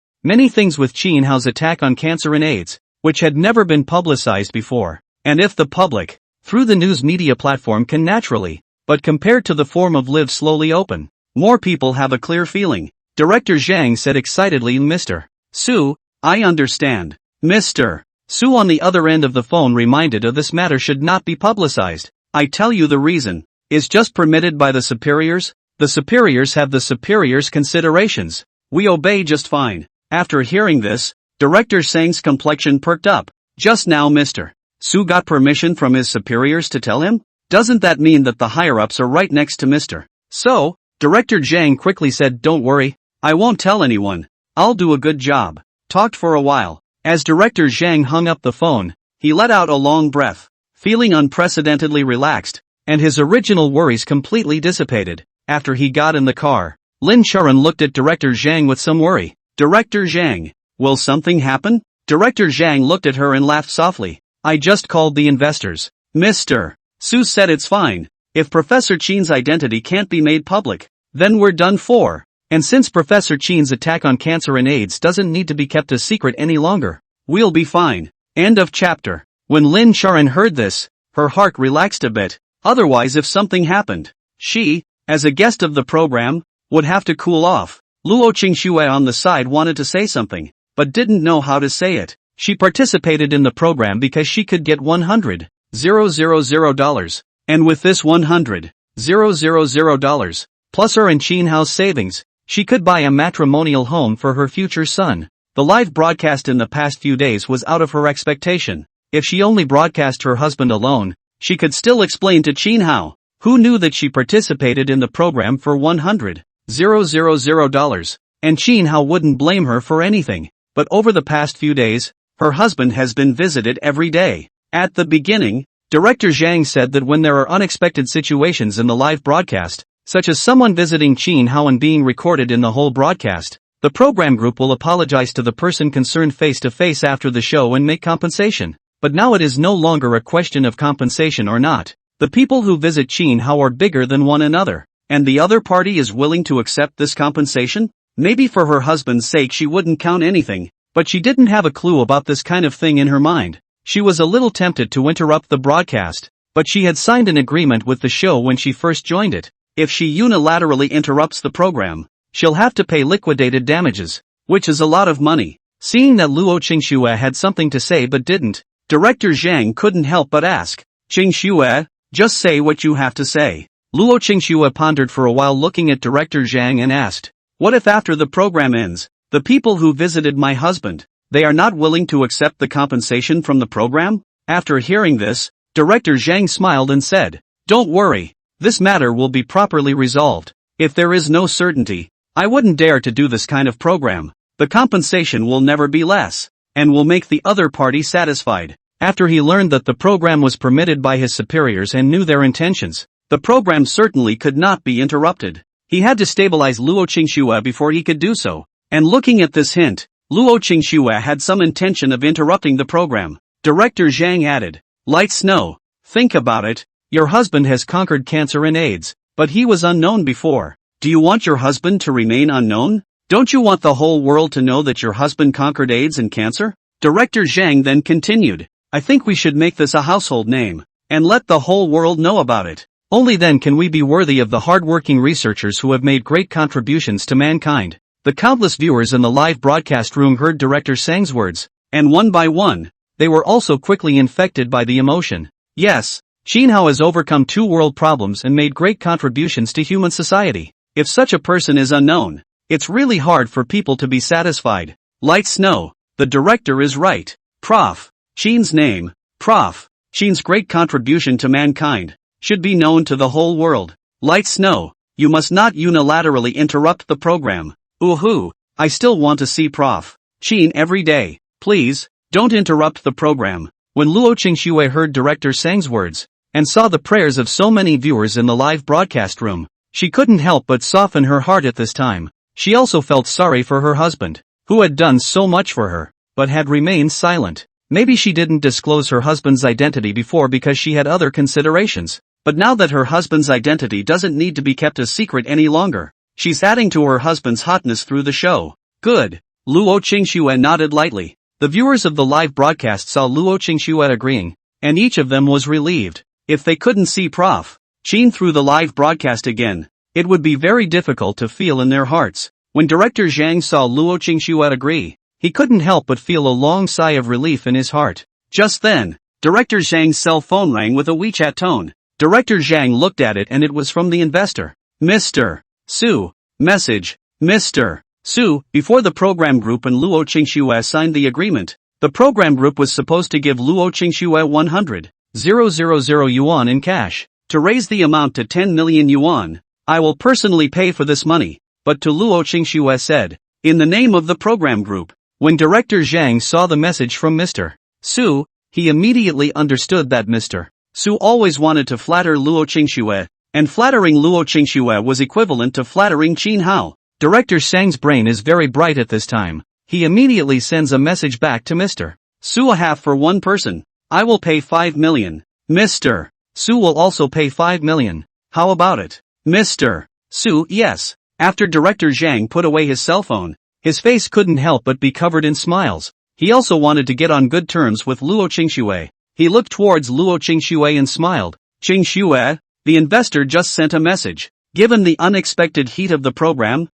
things with Qin Hao's attack on cancer and AIDS, which had never been publicized before. And if the public, through the news media platform can naturally, but compared to the form of live slowly open, more people have a clear feeling. Director Zhang said excitedly, Mr. Su, I understand. Mr. Su on the other end of the phone reminded of this matter should not be publicized. I tell you the reason is just permitted by the superiors. The superiors have the superiors' considerations. We obey just fine. After hearing this, Director Zhang's complexion perked up. Just now Mr. Su got permission from his superiors to tell him? Doesn't that mean that the higher-ups are right next to Mr. So? Director Zhang quickly said, don't worry, I won't tell anyone. I'll do a good job. Talked for a while. As Director Zhang hung up the phone, he let out a long breath, feeling unprecedentedly relaxed, and his original worries completely dissipated. After he got in the car, Lin Sharon looked at Director Zhang with some worry. Director Zhang, will something happen? Director Zhang looked at her and laughed softly. I just called the investors. Mr. Su said it's fine. If Professor Chin's identity can't be made public, then we're done for. And since Professor Chin's attack on cancer and AIDS doesn't need to be kept a secret any longer, we'll be fine. End of chapter. When Lin Sharon heard this, her heart relaxed a bit. Otherwise if something happened, she, as a guest of the program, would have to cool off. Luo Qingxue on the side wanted to say something, but didn't know how to say it. She participated in the program because she could get $100,000, and with this $100,000, plus her and Qin Hao's savings, she could buy a matrimonial home for her future son. The live broadcast in the past few days was out of her expectation. If she only broadcast her husband alone, she could still explain to Qin Hao, who knew that she participated in the program for $100,000, and Qin Hao wouldn't blame her for anything. But over the past few days, her husband has been visited every day. At the beginning, Director Zhang said that when there are unexpected situations in the live broadcast, such as someone visiting Qin Hao and being recorded in the whole broadcast, the program group will apologize to the person concerned face to face after the show and make compensation. But now it is no longer a question of compensation or not. The people who visit Qin Hao are bigger than one another, and the other party is willing to accept this compensation? Maybe for her husband's sake she wouldn't count anything, but she didn't have a clue about this kind of thing in her mind. She was a little tempted to interrupt the broadcast, but she had signed an agreement with the show when she first joined it. If she unilaterally interrupts the program, she'll have to pay liquidated damages, which is a lot of money. Seeing that Luo Qingxue had something to say but didn't, Director Zhang couldn't help but ask, Qingxue, just say what you have to say. Luo Qingxue pondered for a while looking at Director Zhang and asked, what if after the program ends, the people who visited my husband, they are not willing to accept the compensation from the program? After hearing this, Director Zhang smiled and said, don't worry. This matter will be properly resolved. If there is no certainty, I wouldn't dare to do this kind of program. The compensation will never be less, and will make the other party satisfied. After he learned that the program was permitted by his superiors and knew their intentions, the program certainly could not be interrupted. He had to stabilize Luo Qingxue before he could do so, and looking at this hint, Luo Qingxue had some intention of interrupting the program. Director Zhang added, light snow, think about it. Your husband has conquered cancer and AIDS, but he was unknown before. Do you want your husband to remain unknown? Don't you want the whole world to know that your husband conquered AIDS and cancer? Director Zhang then continued, I think we should make this a household name, and let the whole world know about it. Only then can we be worthy of the hard-working researchers who have made great contributions to mankind. The countless viewers in the live broadcast room heard Director Zhang's words, and one by one, they were also quickly infected by the emotion. Yes, Qin Hao has overcome two world problems and made great contributions to human society. If such a person is unknown, it's really hard for people to be satisfied. Light snow, the director is right. Prof. Qin's name, Prof. Qin's great contribution to mankind, should be known to the whole world. Light Snow, you must not unilaterally interrupt the program. Ooh, I still want to see Prof. Qin every day. Please, don't interrupt the program. When Luo Qingxue heard Director Sang's words, and saw the prayers of so many viewers in the live broadcast room, she couldn't help but soften her heart at this time. She also felt sorry for her husband, who had done so much for her, but had remained silent. Maybe she didn't disclose her husband's identity before because she had other considerations, but now that her husband's identity doesn't need to be kept a secret any longer, she's adding to her husband's hotness through the show. Good. Luo Qingxue nodded lightly. The viewers of the live broadcast saw Luo Qingxue agreeing, and each of them was relieved. If they couldn't see Prof. Qin through the live broadcast again, it would be very difficult to feel in their hearts. When Director Zhang saw Luo Qingxue agree, he couldn't help but feel a long sigh of relief in his heart. Just then, Director Zhang's cell phone rang with a WeChat tone. Director Zhang looked at it and it was from the investor. Mr. Su. Message. Mr. Su, before the program group and Luo Qingxue signed the agreement, the program group was supposed to give Luo Qingxue 100,000 yuan in cash. To raise the amount to 10 million yuan, I will personally pay for this money, but to Luo Qingxue said, in the name of the program group. When Director Zhang saw the message from Mr. Su, he immediately understood that Mr. Su always wanted to flatter Luo Qingxue, and flattering Luo Qingxue was equivalent to flattering Qin Hao. Director Zhang's brain is very bright at this time. He immediately sends a message back to Mr. Su, a half for one person. I will pay 5 million. Mr. Su will also pay 5 million. How about it? Mr. Su, yes. After Director Zhang put away his cell phone, his face couldn't help but be covered in smiles. He also wanted to get on good terms with Luo Qingxue. He looked towards Luo Qingxue and smiled. Qingxue, the investor just sent a message. Given the unexpected heat of the program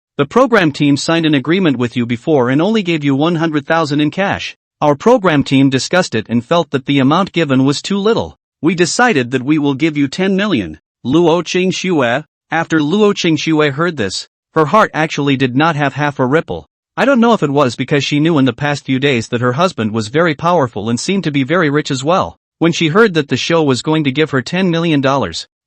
team signed an agreement with you before and only gave you 100,000 in cash. Our program team discussed it and felt that the amount given was too little. We decided that we will give you 10 million. Luo Qingxue. After Luo Qingxue heard this, her heart actually did not have half a ripple. I don't know if it was because she knew in the past few days that her husband was very powerful and seemed to be very rich as well. When she heard that the show was going to give her $10 million,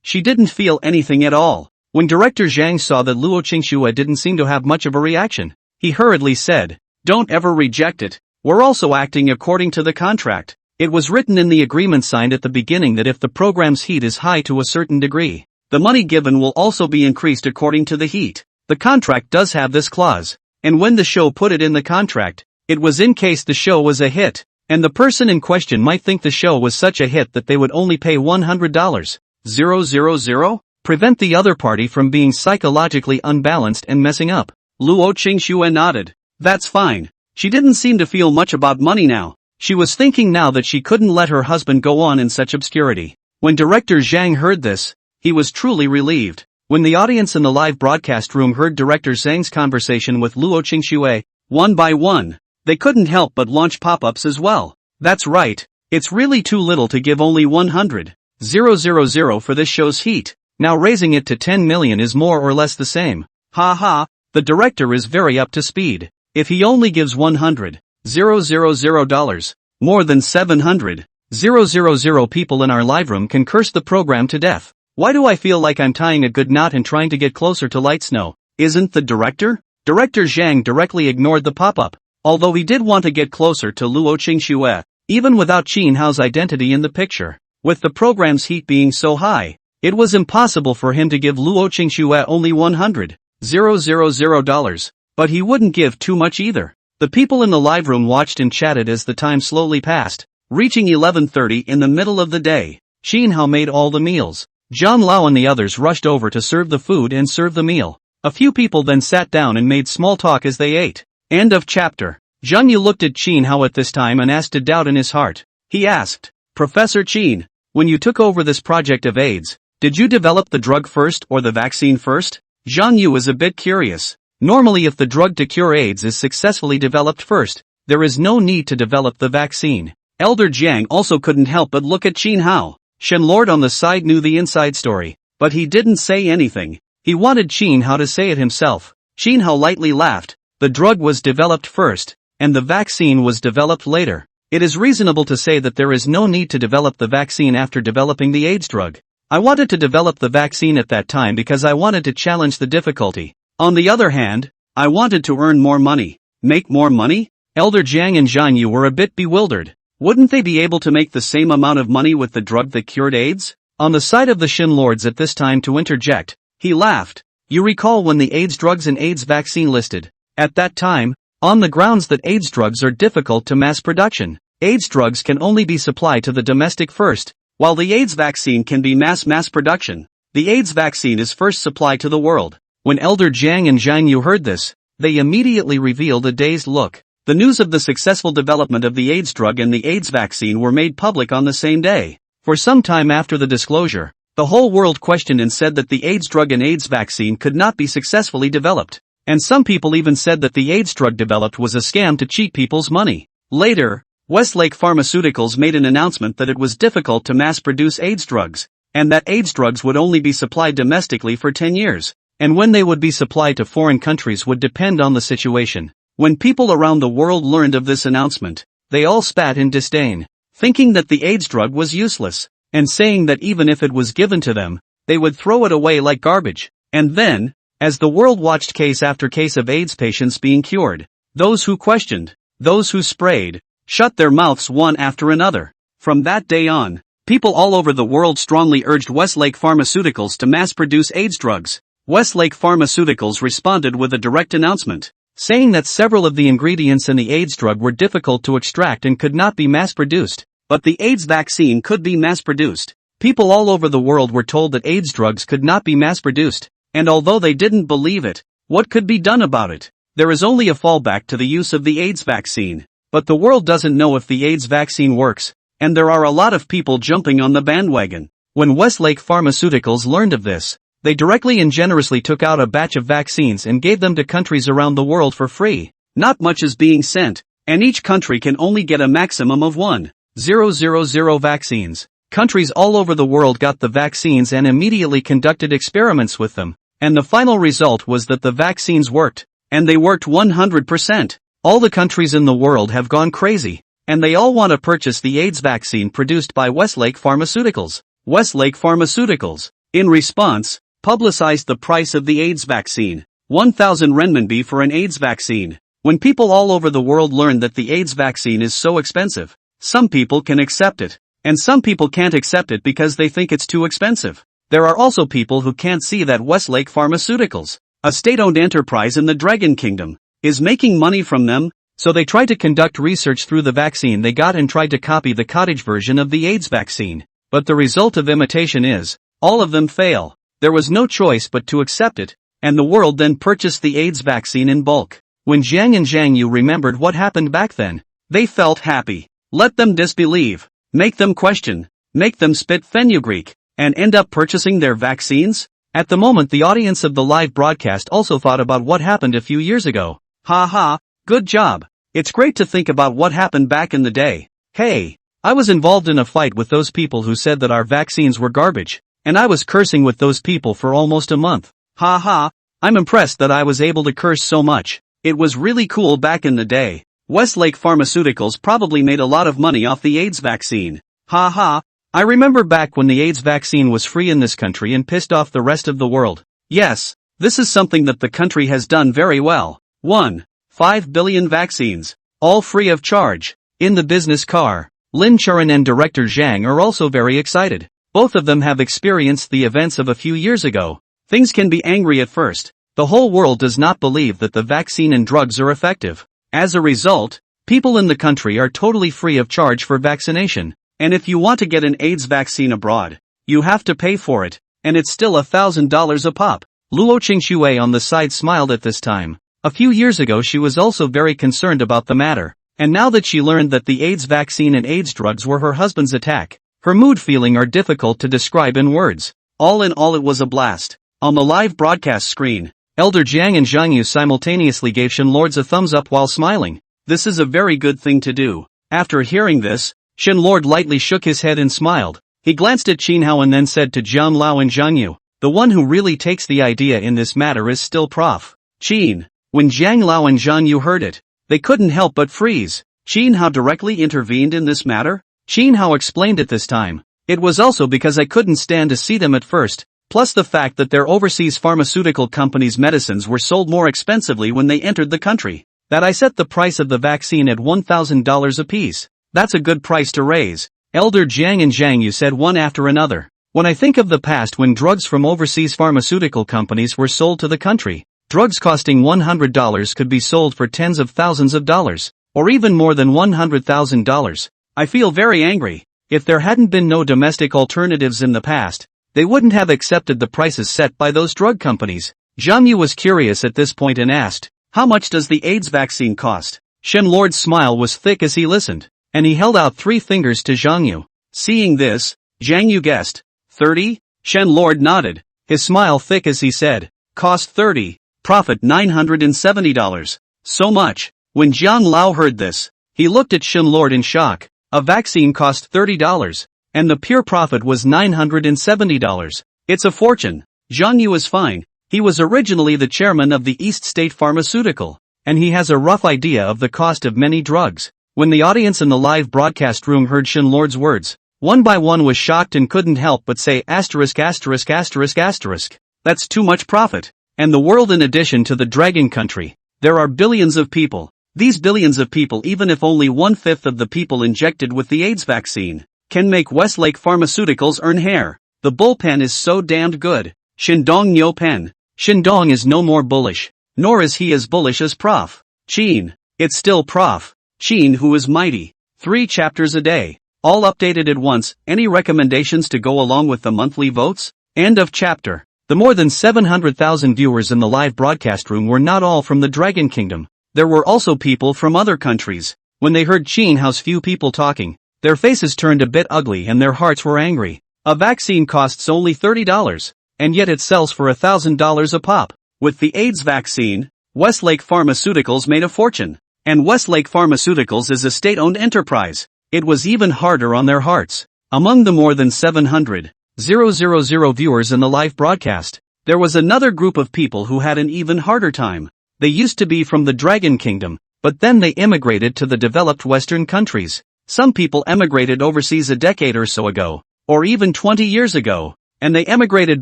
she didn't feel anything at all. When Director Zhang saw that Luo Qingxue didn't seem to have much of a reaction, he hurriedly said, "Don't ever reject it. We're also acting according to the contract. It was written in the agreement signed at the beginning that if the program's heat is high to a certain degree, the money given will also be increased according to the heat. The contract does have this clause, and when the show put it in the contract, it was in case the show was a hit, and the person in question might think the show was such a hit that they would only pay $100,000. Prevent the other party from being psychologically unbalanced and messing up." Luo Qingxue nodded. That's fine. She didn't seem to feel much about money now. She was thinking now that she couldn't let her husband go on in such obscurity. When Director Zhang heard this, he was truly relieved. When the audience in the live broadcast room heard Director Zhang's conversation with Luo Qingxue, one by one, they couldn't help but launch pop-ups as well. That's right. It's really too little to give only 100,000 for this show's heat. Now raising it to 10 million is more or less the same. Ha ha, the director is very up to speed. If he only gives $100,000, more than 700,000 people in our live room can curse the program to death. Why do I feel like I'm tying a good knot and trying to get closer to Light Snow? Isn't the director? Director Zhang directly ignored the pop-up. Although he did want to get closer to Luo Qingxue, even without Qin Hao's identity in the picture. With the program's heat being so high, it was impossible for him to give Luo Qingxue only $100,000, but he wouldn't give too much either. The people in the live room watched and chatted as the time slowly passed, reaching 11:30 in the middle of the day. Qin Hao made all the meals. Zhang Lao and the others rushed over to serve the food and serve the meal. A few people then sat down and made small talk as they ate. End of chapter. Zhang Yu looked at Qin Hao at this time and asked a doubt in his heart. He asked, "Professor Qin, when you took over this project of AIDS, did you develop the drug first or the vaccine first?" Zhang Yu is a bit curious. Normally if the drug to cure AIDS is successfully developed first, there is no need to develop the vaccine. Elder Jiang also couldn't help but look at Qin Hao. Shenlord on the side knew the inside story, but he didn't say anything. He wanted Qin Hao to say it himself. Qin Hao lightly laughed. The drug was developed first, and the vaccine was developed later. it is reasonable to say that there is no need to develop the vaccine after developing the AIDS drug. I wanted to develop the vaccine at that time because I wanted to challenge the difficulty. On the other hand, I wanted to earn more money. Make more money? Elder Jiang and Zhang Yu were a bit bewildered. Wouldn't they be able to make the same amount of money with the drug that cured AIDS? On the side of the Shin Lords at this time to interject, he laughed. You recall when the AIDS drugs and AIDS vaccine listed? At that time, on the grounds that AIDS drugs are difficult to mass production. AIDS drugs can only be supplied to the domestic first, while the AIDS vaccine can be mass production. The AIDS vaccine is first supplied to the world. When Elder Jiang and Zhang Yu heard this, they immediately revealed a dazed look. The news of the successful development of the AIDS drug and the AIDS vaccine were made public on the same day. For some time after the disclosure, the whole world questioned and said that the AIDS drug and AIDS vaccine could not be successfully developed. And some people even said that the AIDS drug developed was a scam to cheat people's money. Later, Westlake Pharmaceuticals made an announcement that it was difficult to mass-produce AIDS drugs, and that AIDS drugs would only be supplied domestically for 10 years, and when they would be supplied to foreign countries would depend on the situation. When people around the world learned of this announcement, they all spat in disdain, thinking that the AIDS drug was useless, and saying that even if it was given to them, they would throw it away like garbage. And then, as the world watched case after case of AIDS patients being cured, those who questioned, those who sprayed, shut their mouths one after another. From that day on, people all over the world strongly urged Westlake Pharmaceuticals to mass-produce AIDS drugs. Westlake Pharmaceuticals responded with a direct announcement, saying that several of the ingredients in the AIDS drug were difficult to extract and could not be mass-produced, but the AIDS vaccine could be mass-produced. People all over the world were told that AIDS drugs could not be mass-produced, and although they didn't believe it, what could be done about it? There is only a fallback to the use of the AIDS vaccine. But the world doesn't know if the AIDS vaccine works, and there are a lot of people jumping on the bandwagon. When Westlake Pharmaceuticals learned of this, they directly and generously took out a batch of vaccines and gave them to countries around the world for free. Not much is being sent, and each country can only get a maximum of 1,000 vaccines. Countries all over the world got the vaccines and immediately conducted experiments with them, and the final result was that the vaccines worked, and they worked 100%. All the countries in the world have gone crazy, and they all want to purchase the AIDS vaccine produced by Westlake Pharmaceuticals. Westlake Pharmaceuticals, in response, publicized the price of the AIDS vaccine, 1,000 renminbi for an AIDS vaccine. When people all over the world learn that the AIDS vaccine is so expensive, some people can accept it, and some people can't accept it because they think it's too expensive. There are also people who can't see that Westlake Pharmaceuticals, a state-owned enterprise in the Dragon Kingdom, is making money from them, so they tried to conduct research through the vaccine they got and tried to copy the cottage version of the AIDS vaccine. But the result of imitation is, all of them fail. There was no choice but to accept it, and the world then purchased the AIDS vaccine in bulk. When Jiang and Zhang Yu remembered what happened back then, they felt happy. Let them disbelieve, make them question, make them spit fenugreek, and end up purchasing their vaccines? At the moment the audience of the live broadcast also thought about what happened a few years ago. Ha, good job. It's great to think about what happened back in the day. Hey, I was involved in a fight with those people who said that our vaccines were garbage, and I was cursing with those people for almost a month. Ha, I'm impressed that I was able to curse so much. It was really cool back in the day. Westlake Pharmaceuticals probably made a lot of money off the AIDS vaccine. Ha, I remember back when the AIDS vaccine was free in this country and pissed off the rest of the world. Yes, this is something that the country has done very well. 5 billion vaccines, all free of charge. In the business car, Lin Charan and director Zhang are also very excited. Both of them have experienced the events of a few years ago. Things can be angry at first. The whole world does not believe that the vaccine and drugs are effective. As a result, people in the country are totally free of charge for vaccination. And if you want to get an AIDS vaccine abroad, you have to pay for it, and it's still $1,000 a pop. Luo Qingxue on the side smiled at this time. A few years ago she was also very concerned about the matter, and now that she learned that the AIDS vaccine and AIDS drugs were her husband's attack, her mood feeling are difficult to describe in words. All in all it was a blast. On the live broadcast screen, Elder Jiang and Zhang Yu simultaneously gave Shin Lords a thumbs up while smiling. This is a very good thing to do. After hearing this, Shin Lord lightly shook his head and smiled. He glanced at Qin Hao and then said to Jiang Lao and Zhang Yu, the one who really takes the idea in this matter is still Prof. Qin. When Jiang Lao and Zhang Yu heard it, they couldn't help but freeze. Qin Hao directly intervened in this matter? Qin Hao explained it this time. It was also because I couldn't stand to see them at first, plus the fact that their overseas pharmaceutical companies' medicines were sold more expensively when they entered the country, that I set the price of the vaccine at $1,000 apiece. That's a good price to raise. Elder Jiang and Zhang Yu said one after another. When I think of the past when drugs from overseas pharmaceutical companies were sold to the country, drugs costing $100 could be sold for tens of thousands of dollars, or even more than $100,000. I feel very angry. If there hadn't been no domestic alternatives in the past, they wouldn't have accepted the prices set by those drug companies. Zhang Yu was curious at this point and asked, how much does the AIDS vaccine cost? Shen Lord's smile was thick as he listened, and he held out 3 fingers to Zhang Yu. Seeing this, Zhang Yu guessed, 30? Shen Lord nodded, his smile thick as he said, cost 30, profit $970. So much. When Jiang Lao heard this, he looked at Shen Lord in shock. A vaccine cost $30, and the pure profit was $970. It's a fortune. Zhang Yu is fine. He was originally the chairman of the East State Pharmaceutical, and he has a rough idea of the cost of many drugs. When the audience in the live broadcast room heard Shen Lord's words, one by one was shocked and couldn't help but say asterisk asterisk asterisk asterisk. That's too much profit. And the world, in addition to the dragon country, there are billions of people. These billions of people, even if only 1/5 of the people injected with the AIDS vaccine, can make Westlake Pharmaceuticals earn hair. The bullpen is so damned good. Shindong Nyo Pen. Shindong is no more bullish, nor is he as bullish as Prof. Qin. It's still Prof. Qin who is mighty. 3 chapters a day, all updated at once. Any recommendations to go along with the monthly votes? End of chapter. The more than 700,000 viewers in the live broadcast room were not all from the Dragon Kingdom. There were also people from other countries. When they heard Qin Hao's few people talking, their faces turned a bit ugly and their hearts were angry. A vaccine costs only $30, and yet it sells for $1,000 a pop. With the AIDS vaccine, Westlake Pharmaceuticals made a fortune. And Westlake Pharmaceuticals is a state-owned enterprise. It was even harder on their hearts. Among the more than 700,000 viewers in the live broadcast, there was another group of people who had an even harder time. They used to be from the Dragon Kingdom, but then they immigrated to the developed Western countries. Some people emigrated overseas a decade or so ago, or even 20 years ago, and they emigrated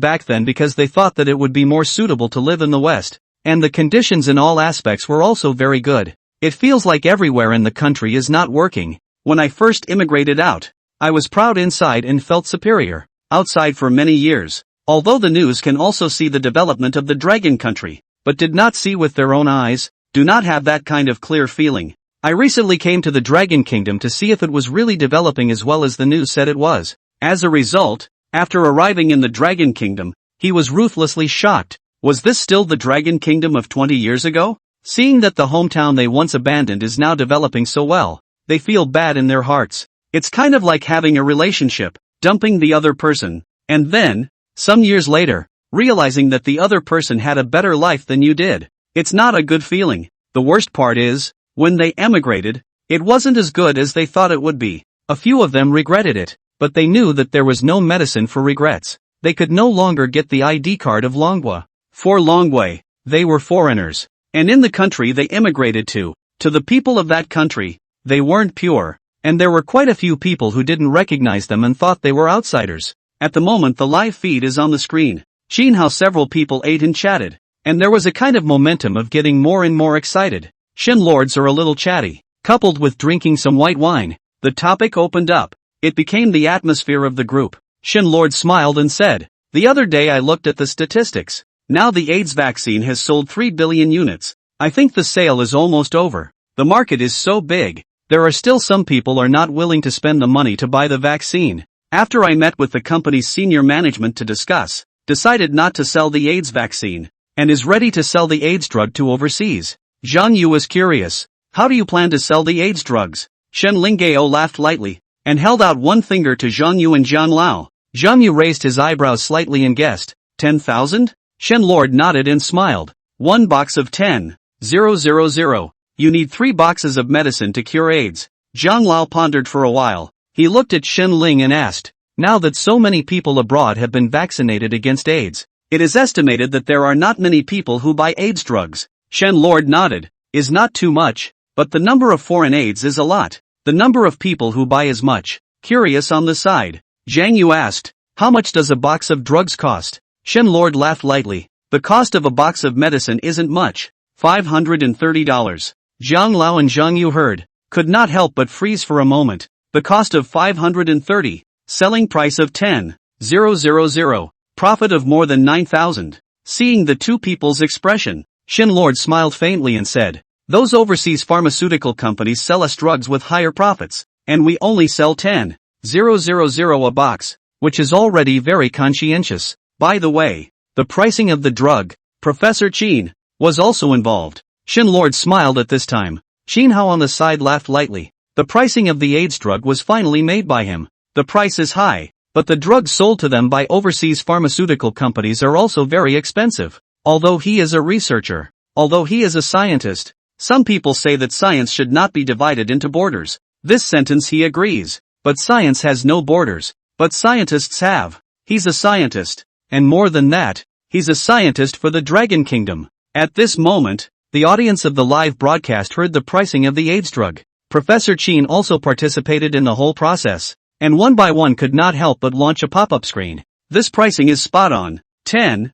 back then because they thought that it would be more suitable to live in the West, and the conditions in all aspects were also very good. It feels like everywhere in the country is not working. When I first immigrated out, I was proud inside and felt superior outside for many years, although the news can also see the development of the Dragon Country, but did not see with their own eyes, do not have that kind of clear feeling. I recently came to the Dragon Kingdom to see if it was really developing as well as the news said it was. As a result, after arriving in the Dragon Kingdom, he was ruthlessly shocked. Was this still the Dragon Kingdom of 20 years ago? Seeing that the hometown they once abandoned is now developing so well, they feel bad in their hearts. It's kind of like having a relationship, dumping the other person, and then, some years later, realizing that the other person had a better life than you did. It's not a good feeling. The worst part is, when they emigrated, it wasn't as good as they thought it would be. A few of them regretted it, but they knew that there was no medicine for regrets. They could no longer get the ID card of Longwa. For Longwei, they were foreigners. And in the country they immigrated to the people of that country, they weren't pure, and there were quite a few people who didn't recognize them and thought they were outsiders. At the moment the live feed is on the screen. Seen how several people ate and chatted, and there was a kind of momentum of getting more and more excited. Shen Lords are a little chatty, coupled with drinking some white wine. The topic opened up. It became the atmosphere of the group. Shen Lord smiled and said, "The other day I looked at the statistics. Now the AIDS vaccine has sold 3 billion units. I think the sale is almost over. The market is so big. There are still some people are not willing to spend the money to buy the vaccine. After I met with the company's senior management to discuss, decided not to sell the AIDS vaccine, and is ready to sell the AIDS drug to overseas." Zhang Yu was curious. How do you plan to sell the AIDS drugs? Shen Linggao laughed lightly, and held out one finger to Zhang Yu and Zhang Lao. Zhang Yu raised his eyebrows slightly and guessed, 10,000? Shen Lord nodded and smiled. 1 box of 10,000. You need 3 boxes of medicine to cure AIDS. Zhang Lao pondered for a while. He looked at Shen Ling and asked, now that so many people abroad have been vaccinated against AIDS, it is estimated that there are not many people who buy AIDS drugs. Shen Lord nodded. Is not too much. but the number of foreign aids is a lot. The number of people who buy is much. Curious on the side, Zhang Yu asked, how much does a box of drugs cost? Shen Lord laughed lightly. The cost of a box of medicine isn't much. $530. Zhang Lao and Zhang Yu heard, could not help but freeze for a moment. The cost of 530. Selling price of 10,000. Profit of more than 9,000. Seeing the two people's expression, Shen Lord smiled faintly and said, those overseas pharmaceutical companies sell us drugs with higher profits, and we only sell 10,000 a box, which is already very conscientious. By the way, the pricing of the drug, Professor Qin, was also involved. Shen Lord smiled at this time. Qin Hao on the side laughed lightly. The pricing of the AIDS drug was finally made by him. The price is high, but the drugs sold to them by overseas pharmaceutical companies are also very expensive. Although he is a researcher, although he is a scientist, some people say that science should not be divided into borders. This sentence he agrees. But science has no borders. But scientists have. He's a scientist. And more than that, he's a scientist for the Dragon Kingdom. At this moment, the audience of the live broadcast heard the pricing of the AIDS drug. Professor Qin also participated in the whole process, and one by one could not help but launch a pop-up screen. This pricing is spot on. 10,000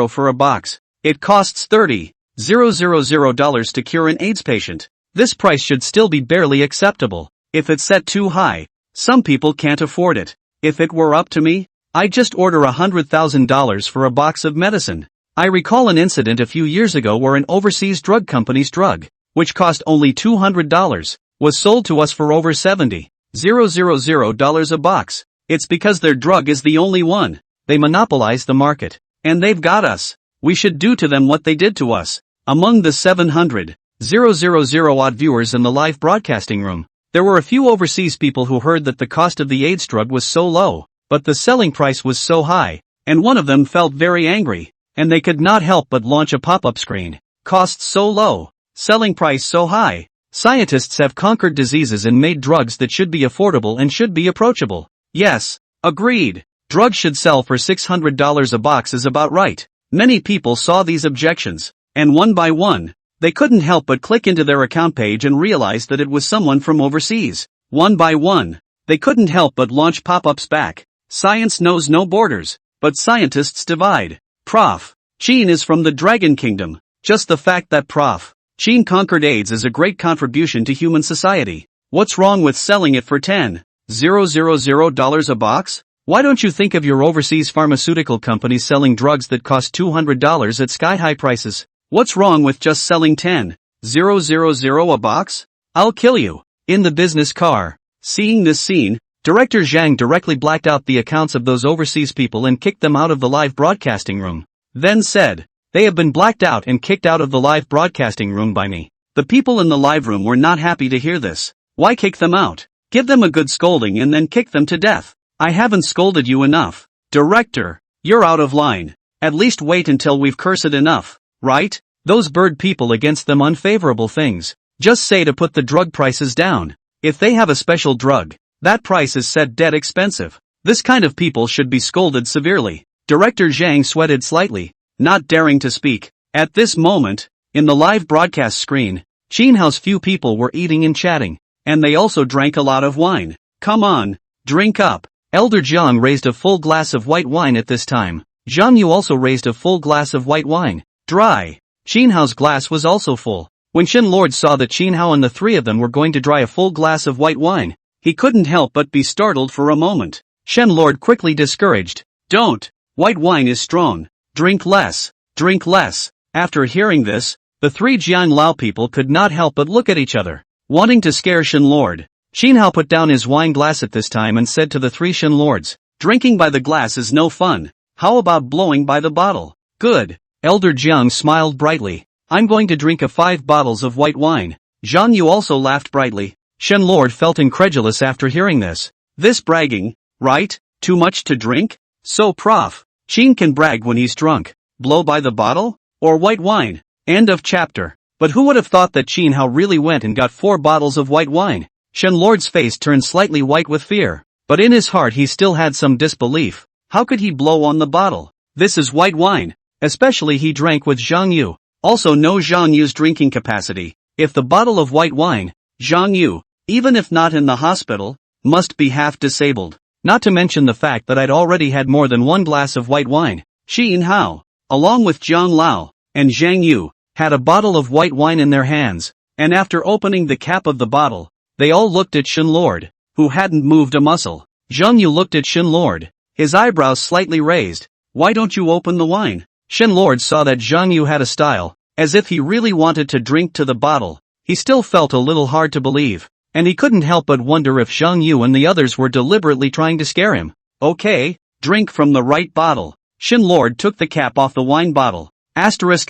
for a box. It costs $30,000 to cure an AIDS patient. This price should still be barely acceptable. If it's set too high, some people can't afford it. If it were up to me, I'd just order $100,000 for a box of medicine. I recall an incident a few years ago where an overseas drug company's drug, which cost only $200, was sold to us for over $70,000 a box. It's because their drug is the only one. They monopolize the market. And they've got us. We should do to them what they did to us. Among the 700,000 odd viewers in the live broadcasting room, there were a few overseas people who heard that the cost of the AIDS drug was so low, but the selling price was so high, and one of them felt very angry, and they could not help but launch a pop-up screen. Costs so low, selling price so high. Scientists have conquered diseases and made drugs that should be affordable and should be approachable. Yes, agreed. Drugs should sell for $600 a box is about right. Many people saw these objections, and one by one, they couldn't help but click into their account page and realize that it was someone from overseas. One by one, they couldn't help but launch pop-ups back. Science knows no borders, but scientists divide. Prof. Qin is from the Dragon Kingdom. Just the fact that Prof. Qin conquered AIDS is a great contribution to human society. What's wrong with selling it for $10,000 a box? Why don't you think of your overseas pharmaceutical companies selling drugs that cost $200 at sky-high prices? What's wrong with just selling $10,000 a box? I'll kill you. In the business car. Seeing this scene, Director Zhang directly blacked out the accounts of those overseas people and kicked them out of the live broadcasting room. Then said, they have been blacked out and kicked out of the live broadcasting room by me. The people in the live room were not happy to hear this. Why kick them out? Give them a good scolding and then kick them to death. I haven't scolded you enough. Director, you're out of line. At least wait until we've cursed enough. Right? Those bird people against them unfavorable things. Just say to put the drug prices down. If they have a special drug, that price is set dead expensive. This kind of people should be scolded severely. Director Zhang sweated slightly, not daring to speak. At this moment, in the live broadcast screen, Qin Hao's few people were eating and chatting, and they also drank a lot of wine. Come on, drink up. Elder Jiang raised a full glass of white wine at this time. Zhang Yu also raised a full glass of white wine. Dry. Qin Hao's glass was also full. When Shen Lord saw that Qin Hao and the three of them were going to dry a full glass of white wine, he couldn't help but be startled for a moment. Shen Lord quickly discouraged. Don't. White wine is strong. Drink less. Drink less. After hearing this, the three Jiang Lao people could not help but look at each other, wanting to scare Shen Lord. Qin Hao put down his wine glass at this time and said to the three Shen Lords, drinking by the glass is no fun. How about blowing by the bottle? Good. Elder Jiang smiled brightly. I'm going to drink 5 bottles of white wine. Zhang Yu also laughed brightly. Shen Lord felt incredulous after hearing this. This bragging, right? Too much to drink? So Prof. Qin can brag when he's drunk. Blow by the bottle? Or white wine? End of chapter. But who would have thought that Qin Hao really went and got 4 bottles of white wine? Shen Lord's face turned slightly white with fear, but in his heart he still had some disbelief. How could he blow on the bottle? This is white wine. Especially he drank with Zhang Yu. Also know Zhang Yu's drinking capacity. If the bottle of white wine, Zhang Yu, even if not in the hospital, must be half disabled. Not to mention the fact that I'd already had more than one glass of white wine. Xin Hao, along with Zhang Lao and Zhang Yu, had a bottle of white wine in their hands, and after opening the cap of the bottle, they all looked at Shen Lord, who hadn't moved a muscle. Zhang Yu looked at Shen Lord, his eyebrows slightly raised. Why don't you open the wine? Shen Lord saw that Zhang Yu had a style, as if he really wanted to drink to the bottle. He still felt a little hard to believe, and he couldn't help but wonder if Zhang Yu and the others were deliberately trying to scare him. Okay, drink from the right bottle. Shen Lord took the cap off the wine bottle. Asterisk.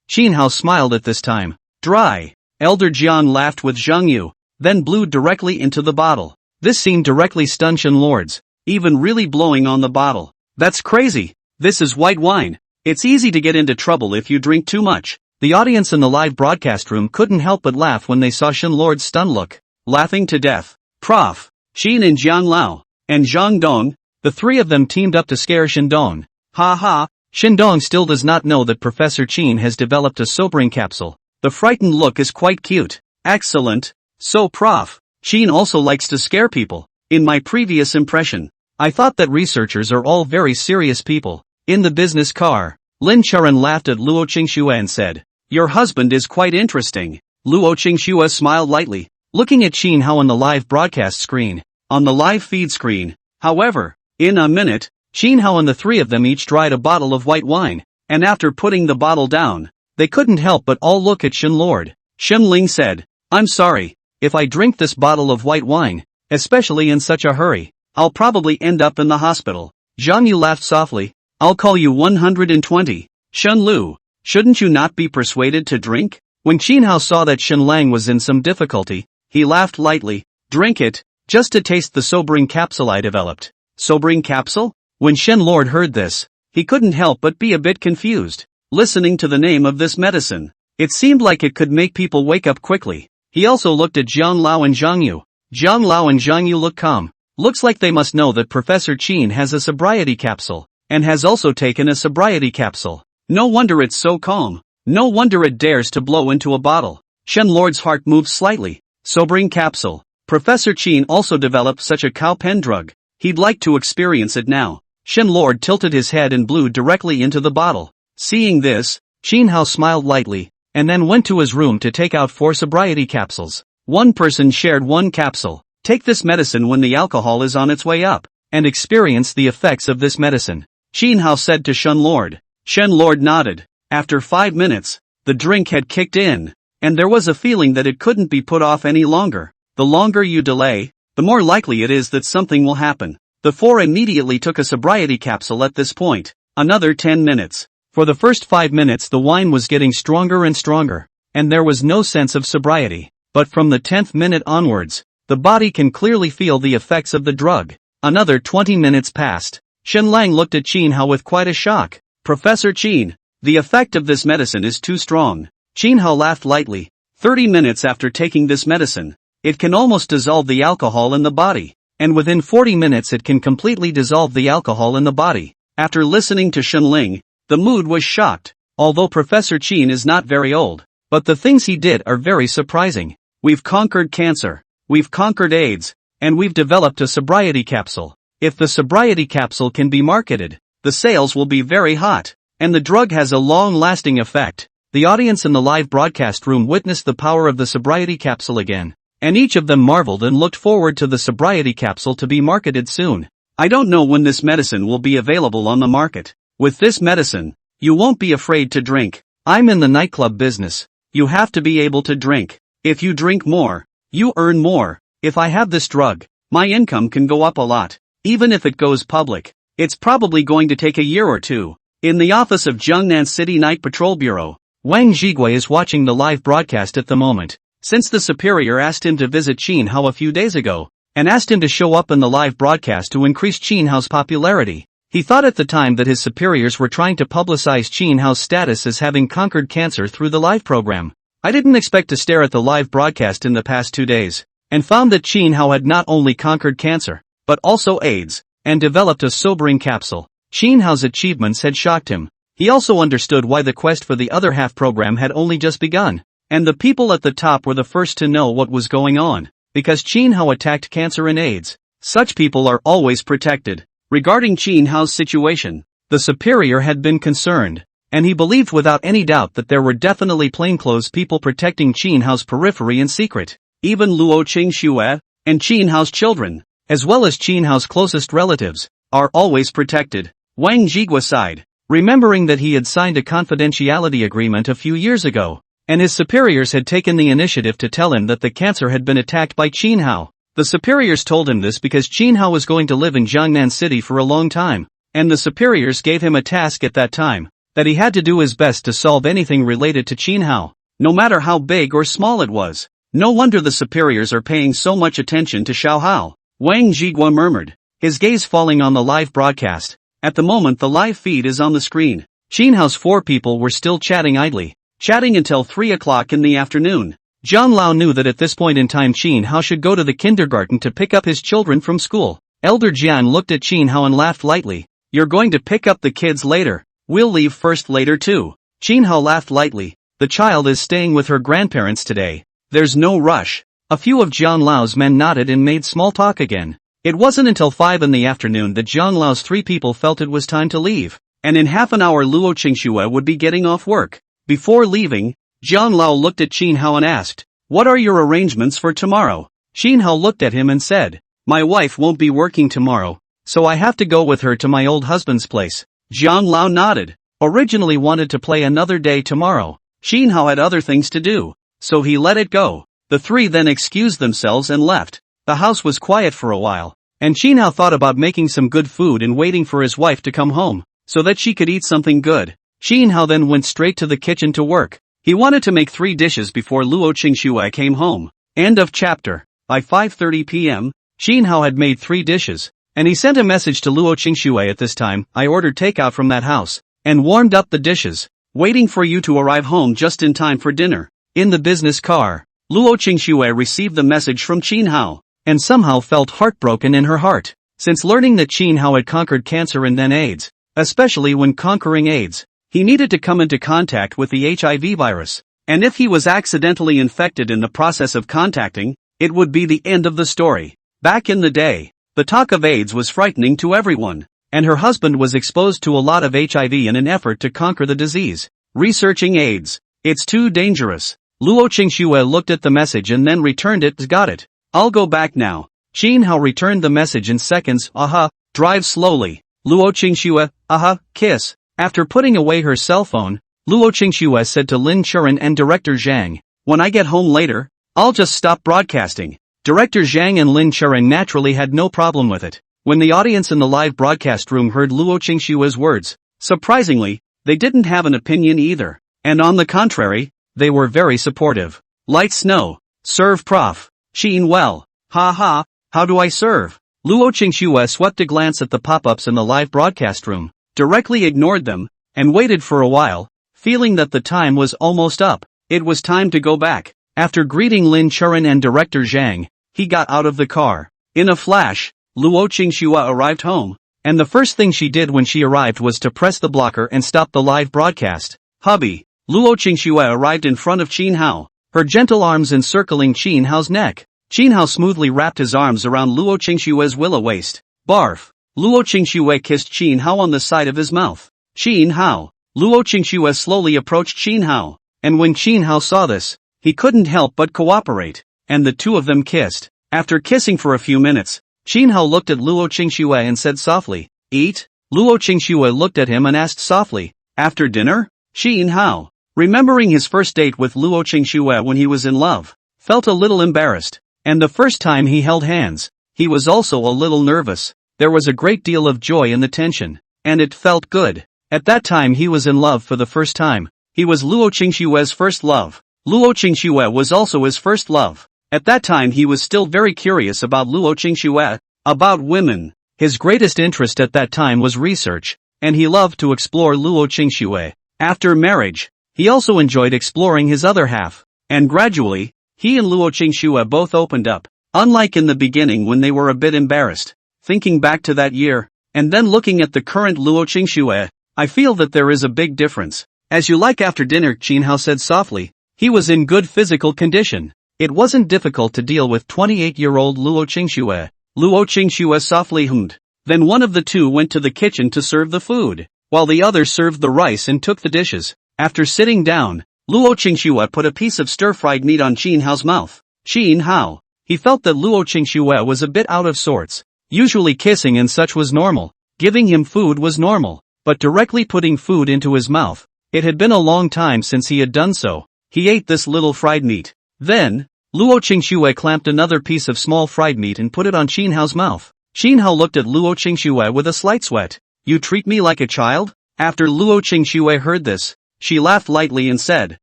Xin Hao smiled at this time. Dry. Elder Jiang laughed with Zhang Yu, then blew directly into the bottle. This scene directly stunned Shen Lords, even really blowing on the bottle. That's crazy. This is white wine. It's easy to get into trouble if you drink too much. The audience in the live broadcast room couldn't help but laugh when they saw Shen Lord's stunned look. Laughing to death. Prof. Xin and Jiang Lao, and Zhang Dong, the three of them teamed up to scare Shen Dong. Ha ha. Shen Dong still does not know that Professor Qin has developed a sobering capsule. The frightened look is quite cute. Excellent. So Prof. Qin also likes to scare people. In my previous impression, I thought that researchers are all very serious people. In the business car, Lin Charan laughed at Luo Qingxue and said, "Your husband is quite interesting." Luo Qingxue smiled lightly, looking at Xin Hao on the live broadcast screen. On the live feed screen, however, in a minute, Xin Hao and the three of them each dried a bottle of white wine, and after putting the bottle down, they couldn't help but all look at Shen Lord. Shen Ling said, "I'm sorry, if I drink this bottle of white wine, especially in such a hurry, I'll probably end up in the hospital." Zhang Yu laughed softly. "I'll call you 120. Shen Lu, shouldn't you not be persuaded to drink?" When Xin Hao saw that Shen Lang was in some difficulty, he laughed lightly. "Drink it, just to taste the sobering capsule I developed." Sobering capsule? When Shen Lord heard this, he couldn't help but be a bit confused. Listening to the name of this medicine, it seemed like it could make people wake up quickly. He also looked at Zhang Lao and Zhang Yu. Zhang Lao and Zhang Yu look calm. Looks like they must know that Professor Qin has a sobriety capsule, and has also taken a sobriety capsule. No wonder it's so calm. No wonder it dares to blow into a bottle. Shen Lord's heart moved slightly. Sobering capsule. Professor Qin also developed such a cow pen drug. He'd like to experience it now. Shen Lord tilted his head and blew directly into the bottle. Seeing this, Xin Hao smiled lightly, and then went to his room to take out 4 sobriety capsules. One person shared 1 capsule. Take this medicine when the alcohol is on its way up, and experience the effects of this medicine, Xin Hao said to Shen Lord. Shen Lord nodded. After 5 minutes, the drink had kicked in, and there was a feeling that it couldn't be put off any longer. The longer you delay, the more likely it is that something will happen. The 4 immediately took a sobriety capsule at this point. Another 10 minutes. For the first 5 minutes the wine was getting stronger and stronger, and there was no sense of sobriety. But from the 10th minute onwards, the body can clearly feel the effects of the drug. Another 20 minutes passed. Shen Lang looked at Qin Hao with quite a shock. "Professor Qin, the effect of this medicine is too strong." Qin Hao laughed lightly. 30 minutes after taking this medicine, it can almost dissolve the alcohol in the body. And within 40 minutes it can completely dissolve the alcohol in the body. After listening to Shen Ling, the mood was shocked. Although Professor Qin is not very old, but the things he did are very surprising. We've conquered cancer, we've conquered AIDS, and we've developed a sobriety capsule. If the sobriety capsule can be marketed, the sales will be very hot, and the drug has a long-lasting effect. The audience in the live broadcast room witnessed the power of the sobriety capsule again, and each of them marveled and looked forward to the sobriety capsule to be marketed soon. I don't know when this medicine will be available on the market. With this medicine, you won't be afraid to drink. I'm in the nightclub business. You have to be able to drink. If you drink more, you earn more. If I have this drug, my income can go up a lot. Even if it goes public, it's probably going to take a year or 2. In the office of Jiangnan City Night Patrol Bureau, Wang Zhigui is watching the live broadcast at the moment. Since the superior asked him to visit Qin Hao a few days ago, and asked him to show up in the live broadcast to increase Qin Hao's popularity, he thought at the time that his superiors were trying to publicize Qin Hao's status as having conquered cancer through the live program. I didn't expect to stare at the live broadcast in the past 2 days, and found that Qin Hao had not only conquered cancer, but also AIDS, and developed a sobering capsule. Qin Hao's achievements had shocked him. He also understood why the quest for the other half program had only just begun. And the people at the top were the first to know what was going on. Because Chin Hao attacked cancer and AIDS. Such people are always protected. Regarding Chin Hao's situation, the superior had been concerned. And he believed without any doubt that there were definitely plainclothes people protecting Chin Hao's periphery in secret. Even Luo Qingxue, and Chin Hao's children, as well as Chin Hao's closest relatives, are always protected. Wang Jigua sighed, remembering that he had signed a confidentiality agreement a few years ago, and his superiors had taken the initiative to tell him that the cancer had been attacked by Chin Hao. The superiors told him this because Chin Hao was going to live in Jiangnan City for a long time, and the superiors gave him a task at that time, that he had to do his best to solve anything related to Chin Hao, no matter how big or small it was. No wonder the superiors are paying so much attention to Xiao Hao, Wang Jigua murmured, his gaze falling on the live broadcast. At the moment the live feed is on the screen. Chin Hao's 4 people were still chatting idly, chatting until 3 o'clock in the afternoon. Zhang Lao knew that at this point in time Chin Hao should go to the kindergarten to pick up his children from school. Elder Jian looked at Chin Hao and laughed lightly. You're going to pick up the kids later. We'll leave first later too. Chin Hao laughed lightly. The child is staying with her grandparents today. There's no rush. A few of Zhang Lao's men nodded and made small talk again. It wasn't until 5 in the afternoon that Zhang Lao's 3 people felt it was time to leave. And in half an hour Luo Qingxue would be getting off work. Before leaving, Zhang Lao looked at Chin Hao and asked, what are your arrangements for tomorrow? Chin Hao looked at him and said, my wife won't be working tomorrow, so I have to go with her to my old husband's place. Zhang Lao nodded. Originally wanted to play another day tomorrow. Chin Hao had other things to do, so he let it go. The 3 then excused themselves and left. The house was quiet for a while, and Chin Hao thought about making some good food and waiting for his wife to come home, so that she could eat something good. Chin Hao then went straight to the kitchen to work. He wanted to make 3 dishes before Luo Qingxue came home. End of chapter. By 5:30 p.m., Chin Hao had made 3 dishes, and he sent a message to Luo Qingxue at this time, I ordered takeout from that house, and warmed up the dishes, waiting for you to arrive home just in time for dinner. In the business car, Luo Qingxue received the message from Chin Hao, and somehow felt heartbroken in her heart. Since learning that Chin Hao had conquered cancer and then AIDS, especially when conquering AIDS, he needed to come into contact with the HIV virus, and if he was accidentally infected in the process of contacting, it would be the end of the story. Back in the day, the talk of AIDS was frightening to everyone, and her husband was exposed to a lot of HIV in an effort to conquer the disease. Researching AIDS. It's too dangerous. Luo Qingxue looked at the message and then returned it. Got it. I'll go back now. Chin Hao returned the message in seconds. Aha, drive slowly. Luo Qingxue, aha, kiss. After putting away her cell phone, Luo Qingxue said to Lin Churan and Director Zhang, when I get home later, I'll just stop broadcasting. Director Zhang and Lin Churan naturally had no problem with it. When the audience in the live broadcast room heard Luo Qingxue's words, surprisingly, they didn't have an opinion either. And on the contrary, they were very supportive. Light snow. Serve prof. Chin well. Ha ha, how do I serve? Luo Qingxue swept a glance at the pop-ups in the live broadcast room, directly ignored them, and waited for a while, feeling that the time was almost up. It was time to go back. After greeting Lin Churan and Director Zhang, he got out of the car. In a flash, Luo Qingxue arrived home, and the first thing she did when she arrived was to press the blocker and stop the live broadcast. Hubby. Luo Qingxue arrived in front of Chin Hao, her gentle arms encircling Chin Hao's neck. Chin Hao smoothly wrapped his arms around Luo Qingxue's willow waist. Barf. Luo Qingxue kissed Chin Hao on the side of his mouth. Chin Hao. Luo Qingxue slowly approached Chin Hao, and when Chin Hao saw this, he couldn't help but cooperate, and the 2 of them kissed. After kissing for a few minutes, Chin Hao looked at Luo Qingxue and said softly, eat? Luo Qingxue looked at him and asked softly, after dinner? Chin Hao, remembering his first date with Luo Qingxue when he was in love, felt a little embarrassed, and the first time he held hands, he was also a little nervous. There was a great deal of joy in the tension, and it felt good. At that time he was in love for the first time. He was Luo Qingxue's first love. Luo Qingxue was also his first love. At that time he was still very curious about Luo Qingxue, about women. His greatest interest at that time was research, and he loved to explore Luo Qingxue. After marriage, he also enjoyed exploring his other half, and gradually, he and Luo Qingxue both opened up, unlike in the beginning when they were a bit embarrassed. Thinking back to that year, and then looking at the current Luo Qingxue, I feel that there is a big difference. As you like after dinner, Qin Hao said softly. He was in good physical condition. It wasn't difficult to deal with 28-year-old Luo Qingxue. Luo Qingxue softly hummed. Then one of the two went to the kitchen to serve the food, while the other served the rice and took the dishes. After sitting down, Luo Qingxue put a piece of stir-fried meat on Qin Hao's mouth. Qin Hao. He felt that Luo Qingxue was a bit out of sorts. Usually kissing and such was normal. Giving him food was normal. But directly putting food into his mouth, it had been a long time since he had done so. He ate this little fried meat. Then, Luo Qingxue clamped another piece of small fried meat and put it on Qin Hao's mouth. Qin Hao looked at Luo Qingxue with a slight sweat. You treat me like a child? After Luo Qingxue heard this, she laughed lightly and said,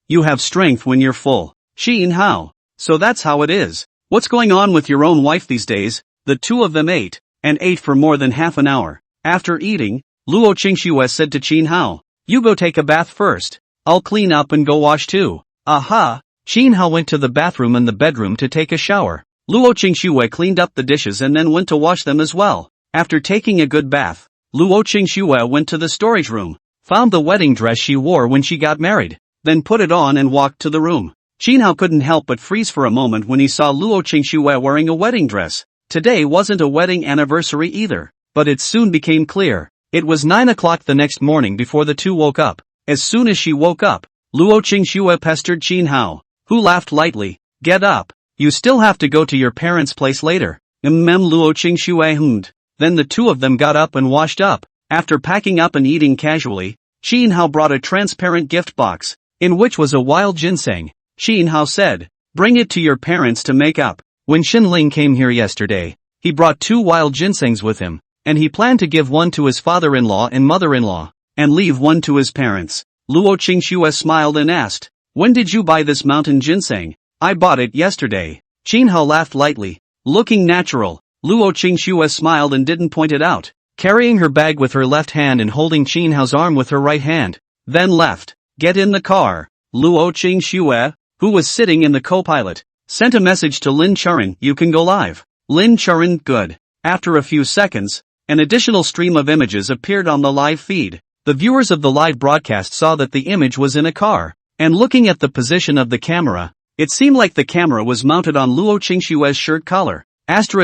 You have strength when you're full. Qin Hao. So that's how it is. What's going on with your own wife these days? The two of them ate, and ate for more than half an hour. After eating, Luo Qingxue said to Qin Hao, You go take a bath first. I'll clean up and go wash too. Aha! Qin Hao went to the bathroom and the bedroom to take a shower. Luo Qingxue cleaned up the dishes and then went to wash them as well. After taking a good bath, Luo Qingxue went to the storage room, found the wedding dress she wore when she got married, then put it on and walked to the room. Qin Hao couldn't help but freeze for a moment when he saw Luo Qingxue wearing a wedding dress. Today wasn't a wedding anniversary either, but it soon became clear. It was 9 o'clock the next morning before the two woke up. As soon as she woke up, Luo Qingxue pestered Qin Hao, who laughed lightly. Get up. You still have to go to your parents' place later. Luo Qingxue hummed. Then the two of them got up and washed up. After packing up and eating casually, Qin Hao brought a transparent gift box, in which was a wild ginseng. Qin Hao said, Bring it to your parents to make up. When Xinling came here yesterday, he brought 2 wild ginsengs with him, and he planned to give one to his father-in-law and mother-in-law, and leave one to his parents. Luo Qingxue smiled and asked, When did you buy this mountain ginseng? I bought it yesterday. Qin Hao laughed lightly, looking natural. Luo Qingxue smiled and didn't point it out, carrying her bag with her left hand and holding Qin Hao's arm with her right hand, then left. Get in the car. Luo Qingxue, who was sitting in the co-pilot, sent a message to Lin Churin, You can go live. Lin Churin, good. After a few seconds, an additional stream of images appeared on the live feed. The viewers of the live broadcast saw that the image was in a car, and looking at the position of the camera, it seemed like the camera was mounted on Luo Qingxue's shirt collar. *******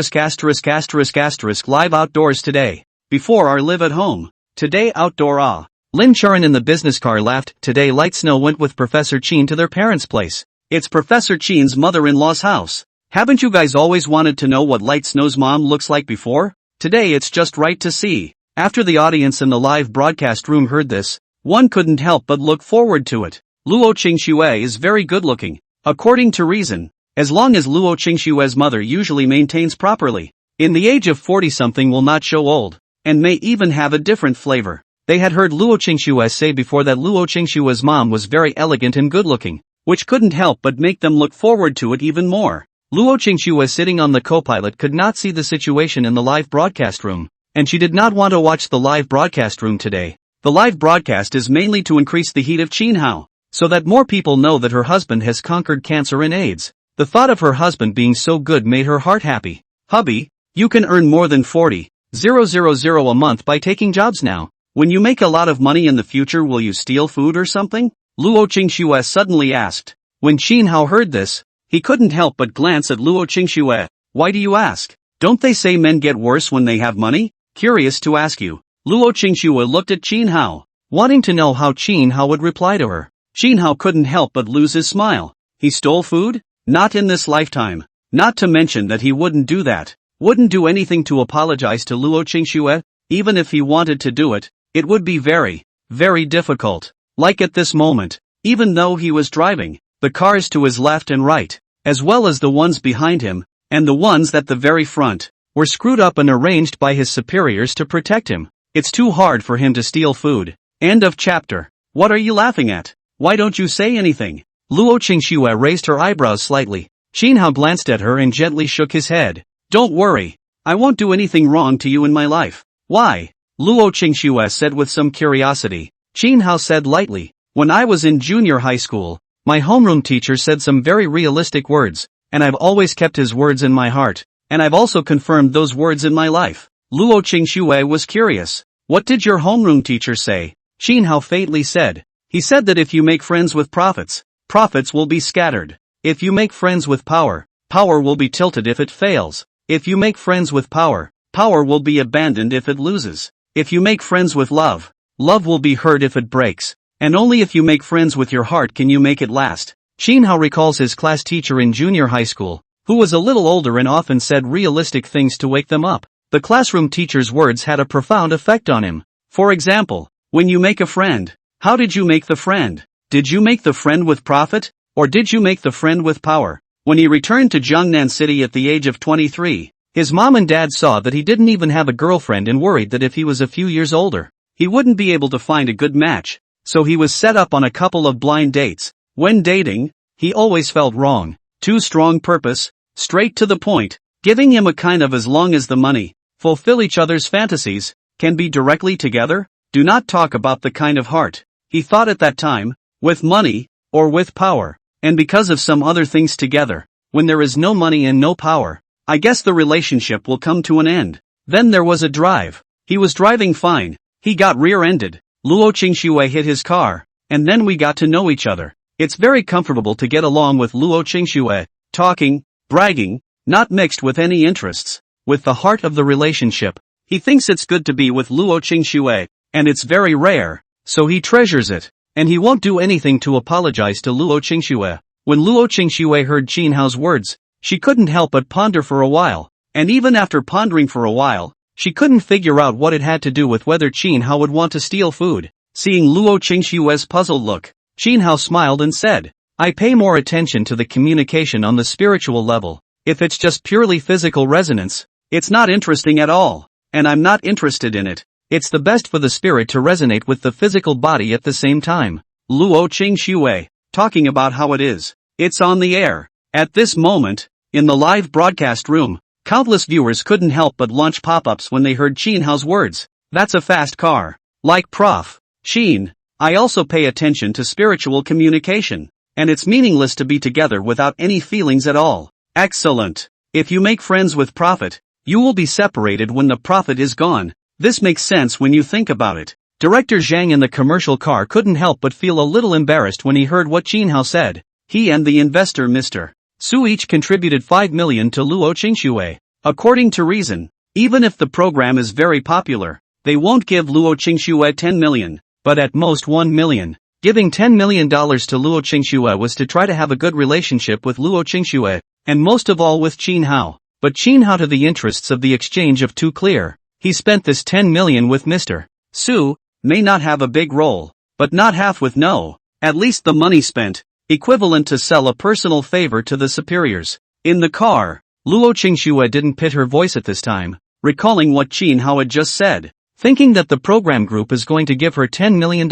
Live outdoors today. Before our live at home. Today outdoor Lin Churin in the business car laughed. Today Light Snow went with Professor Qin to their parents' place. It's Professor Qin's mother-in-law's house. Haven't you guys always wanted to know what Light Snow's mom looks like before? Today it's just right to see. After the audience in the live broadcast room heard this, one couldn't help but look forward to it. Luo Qingxue is very good looking, according to reason, as long as Luo Qingxue's mother usually maintains properly. In the age of 40-something will not show old, and may even have a different flavor. They had heard Luo Qingxue say before that Luo Qingxue's mom was very elegant and good looking, which couldn't help but make them look forward to it even more. Luo Qingxue sitting on the co-pilot could not see the situation in the live broadcast room, and she did not want to watch the live broadcast room today. The live broadcast is mainly to increase the heat of Qin Hao, so that more people know that her husband has conquered cancer and AIDS. The thought of her husband being so good made her heart happy. Hubby, you can earn more than 40,000 a month by taking jobs now. When you make a lot of money in the future, will you steal food or something? Luo Qingxue suddenly asked. When Qin Hao heard this, he couldn't help but glance at Luo Qingxue. Why do you ask? Don't they say men get worse when they have money? Curious to ask you. Luo Qingxue looked at Qin Hao, wanting to know how Qin Hao would reply to her. Qin Hao couldn't help but lose his smile. He stole food? Not in this lifetime. Not to mention that he wouldn't do that. Wouldn't do anything to apologize to Luo Qingxue. Even if he wanted to do it, it would be very, very difficult. Like at this moment, even though he was driving, the cars to his left and right, as well as the ones behind him, and the ones at the very front, were screwed up and arranged by his superiors to protect him. It's too hard for him to steal food. End of chapter. What are you laughing at? Why don't you say anything? Luo Qingxue raised her eyebrows slightly. Qin Hao glanced at her and gently shook his head. Don't worry. I won't do anything wrong to you in my life. Why? Luo Qingxue said with some curiosity. Qin Hao said lightly. When I was in junior high school, my homeroom teacher said some very realistic words, and I've always kept his words in my heart, and I've also confirmed those words in my life. Luo Qingxue was curious. What did your homeroom teacher say? Qin Hao faintly said. He said that if you make friends with profits, profits will be scattered. If you make friends with power, power will be tilted if it fails. If you make friends with power, power will be abandoned if it loses. If you make friends with love, love will be hurt if it breaks. And only if you make friends with your heart can you make it last. Qin Hao recalls his class teacher in junior high school, who was a little older and often said realistic things to wake them up. The classroom teacher's words had a profound effect on him. For example, when you make a friend, how did you make the friend? Did you make the friend with profit? Or did you make the friend with power? When he returned to Jiangnan City at the age of 23, his mom and dad saw that he didn't even have a girlfriend and worried that if he was a few years older, he wouldn't be able to find a good match. So he was set up on a couple of blind dates. When dating, he always felt wrong. Too strong purpose, straight to the point, giving him a kind of as long as the money, fulfill each other's fantasies, can be directly together, do not talk about the kind of heart. He thought at that time, with money, or with power, and because of some other things together, when there is no money and no power, I guess the relationship will come to an end. Then there was a drive. He was driving fine, he got rear-ended, Luo Qingxue hit his car, and then we got to know each other. It's very comfortable to get along with Luo Qingxue, talking, bragging, not mixed with any interests, with the heart of the relationship. He thinks it's good to be with Luo Qingxue, and it's very rare, so he treasures it, and he won't do anything to apologize to Luo Qingxue. When Luo Qingxue heard Qin Hao's words, she couldn't help but ponder for a while, and even after pondering for a while, she couldn't figure out what it had to do with whether Qin Hao would want to steal food. Seeing Luo Qingxue's puzzled look, Qin Hao smiled and said, I pay more attention to the communication on the spiritual level. If it's just purely physical resonance, it's not interesting at all, and I'm not interested in it. It's the best for the spirit to resonate with the physical body at the same time. Luo Qingxue, talking about how it is. It's on the air. At this moment, in the live broadcast room, countless viewers couldn't help but launch pop-ups when they heard Qin Hao's words. That's a fast car. Like Prof. Qin, I also pay attention to spiritual communication, and it's meaningless to be together without any feelings at all. Excellent. If you make friends with profit, you will be separated when the profit is gone. This makes sense when you think about it. Director Zhang in the commercial car couldn't help but feel a little embarrassed when he heard what Qin Hao said. He and the investor Mr. Su each contributed 5 million to Luo Qingxue. According to reason, even if the program is very popular, they won't give Luo Qingxue 10 million, but at most 1 million. Giving $10 million to Luo Qingxue was to try to have a good relationship with Luo Qingxue, and most of all with Qin Hao. But Qin Hao to the interests of the exchange of too clear. He spent this 10 million with Mr. Su, may not have a big role, but not half with no, at least the money spent, equivalent to sell a personal favor to the superiors. In the car, Luo Qingxue didn't pit her voice at this time, recalling what Qin Hao had just said, thinking that the program group is going to give her $10 million.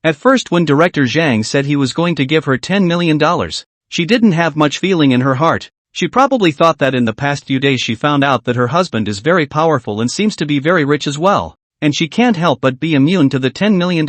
At first when Director Zhang said he was going to give her $10 million, she didn't have much feeling in her heart. She probably thought that in the past few days she found out that her husband is very powerful and seems to be very rich as well, and she can't help but be immune to the $10 million.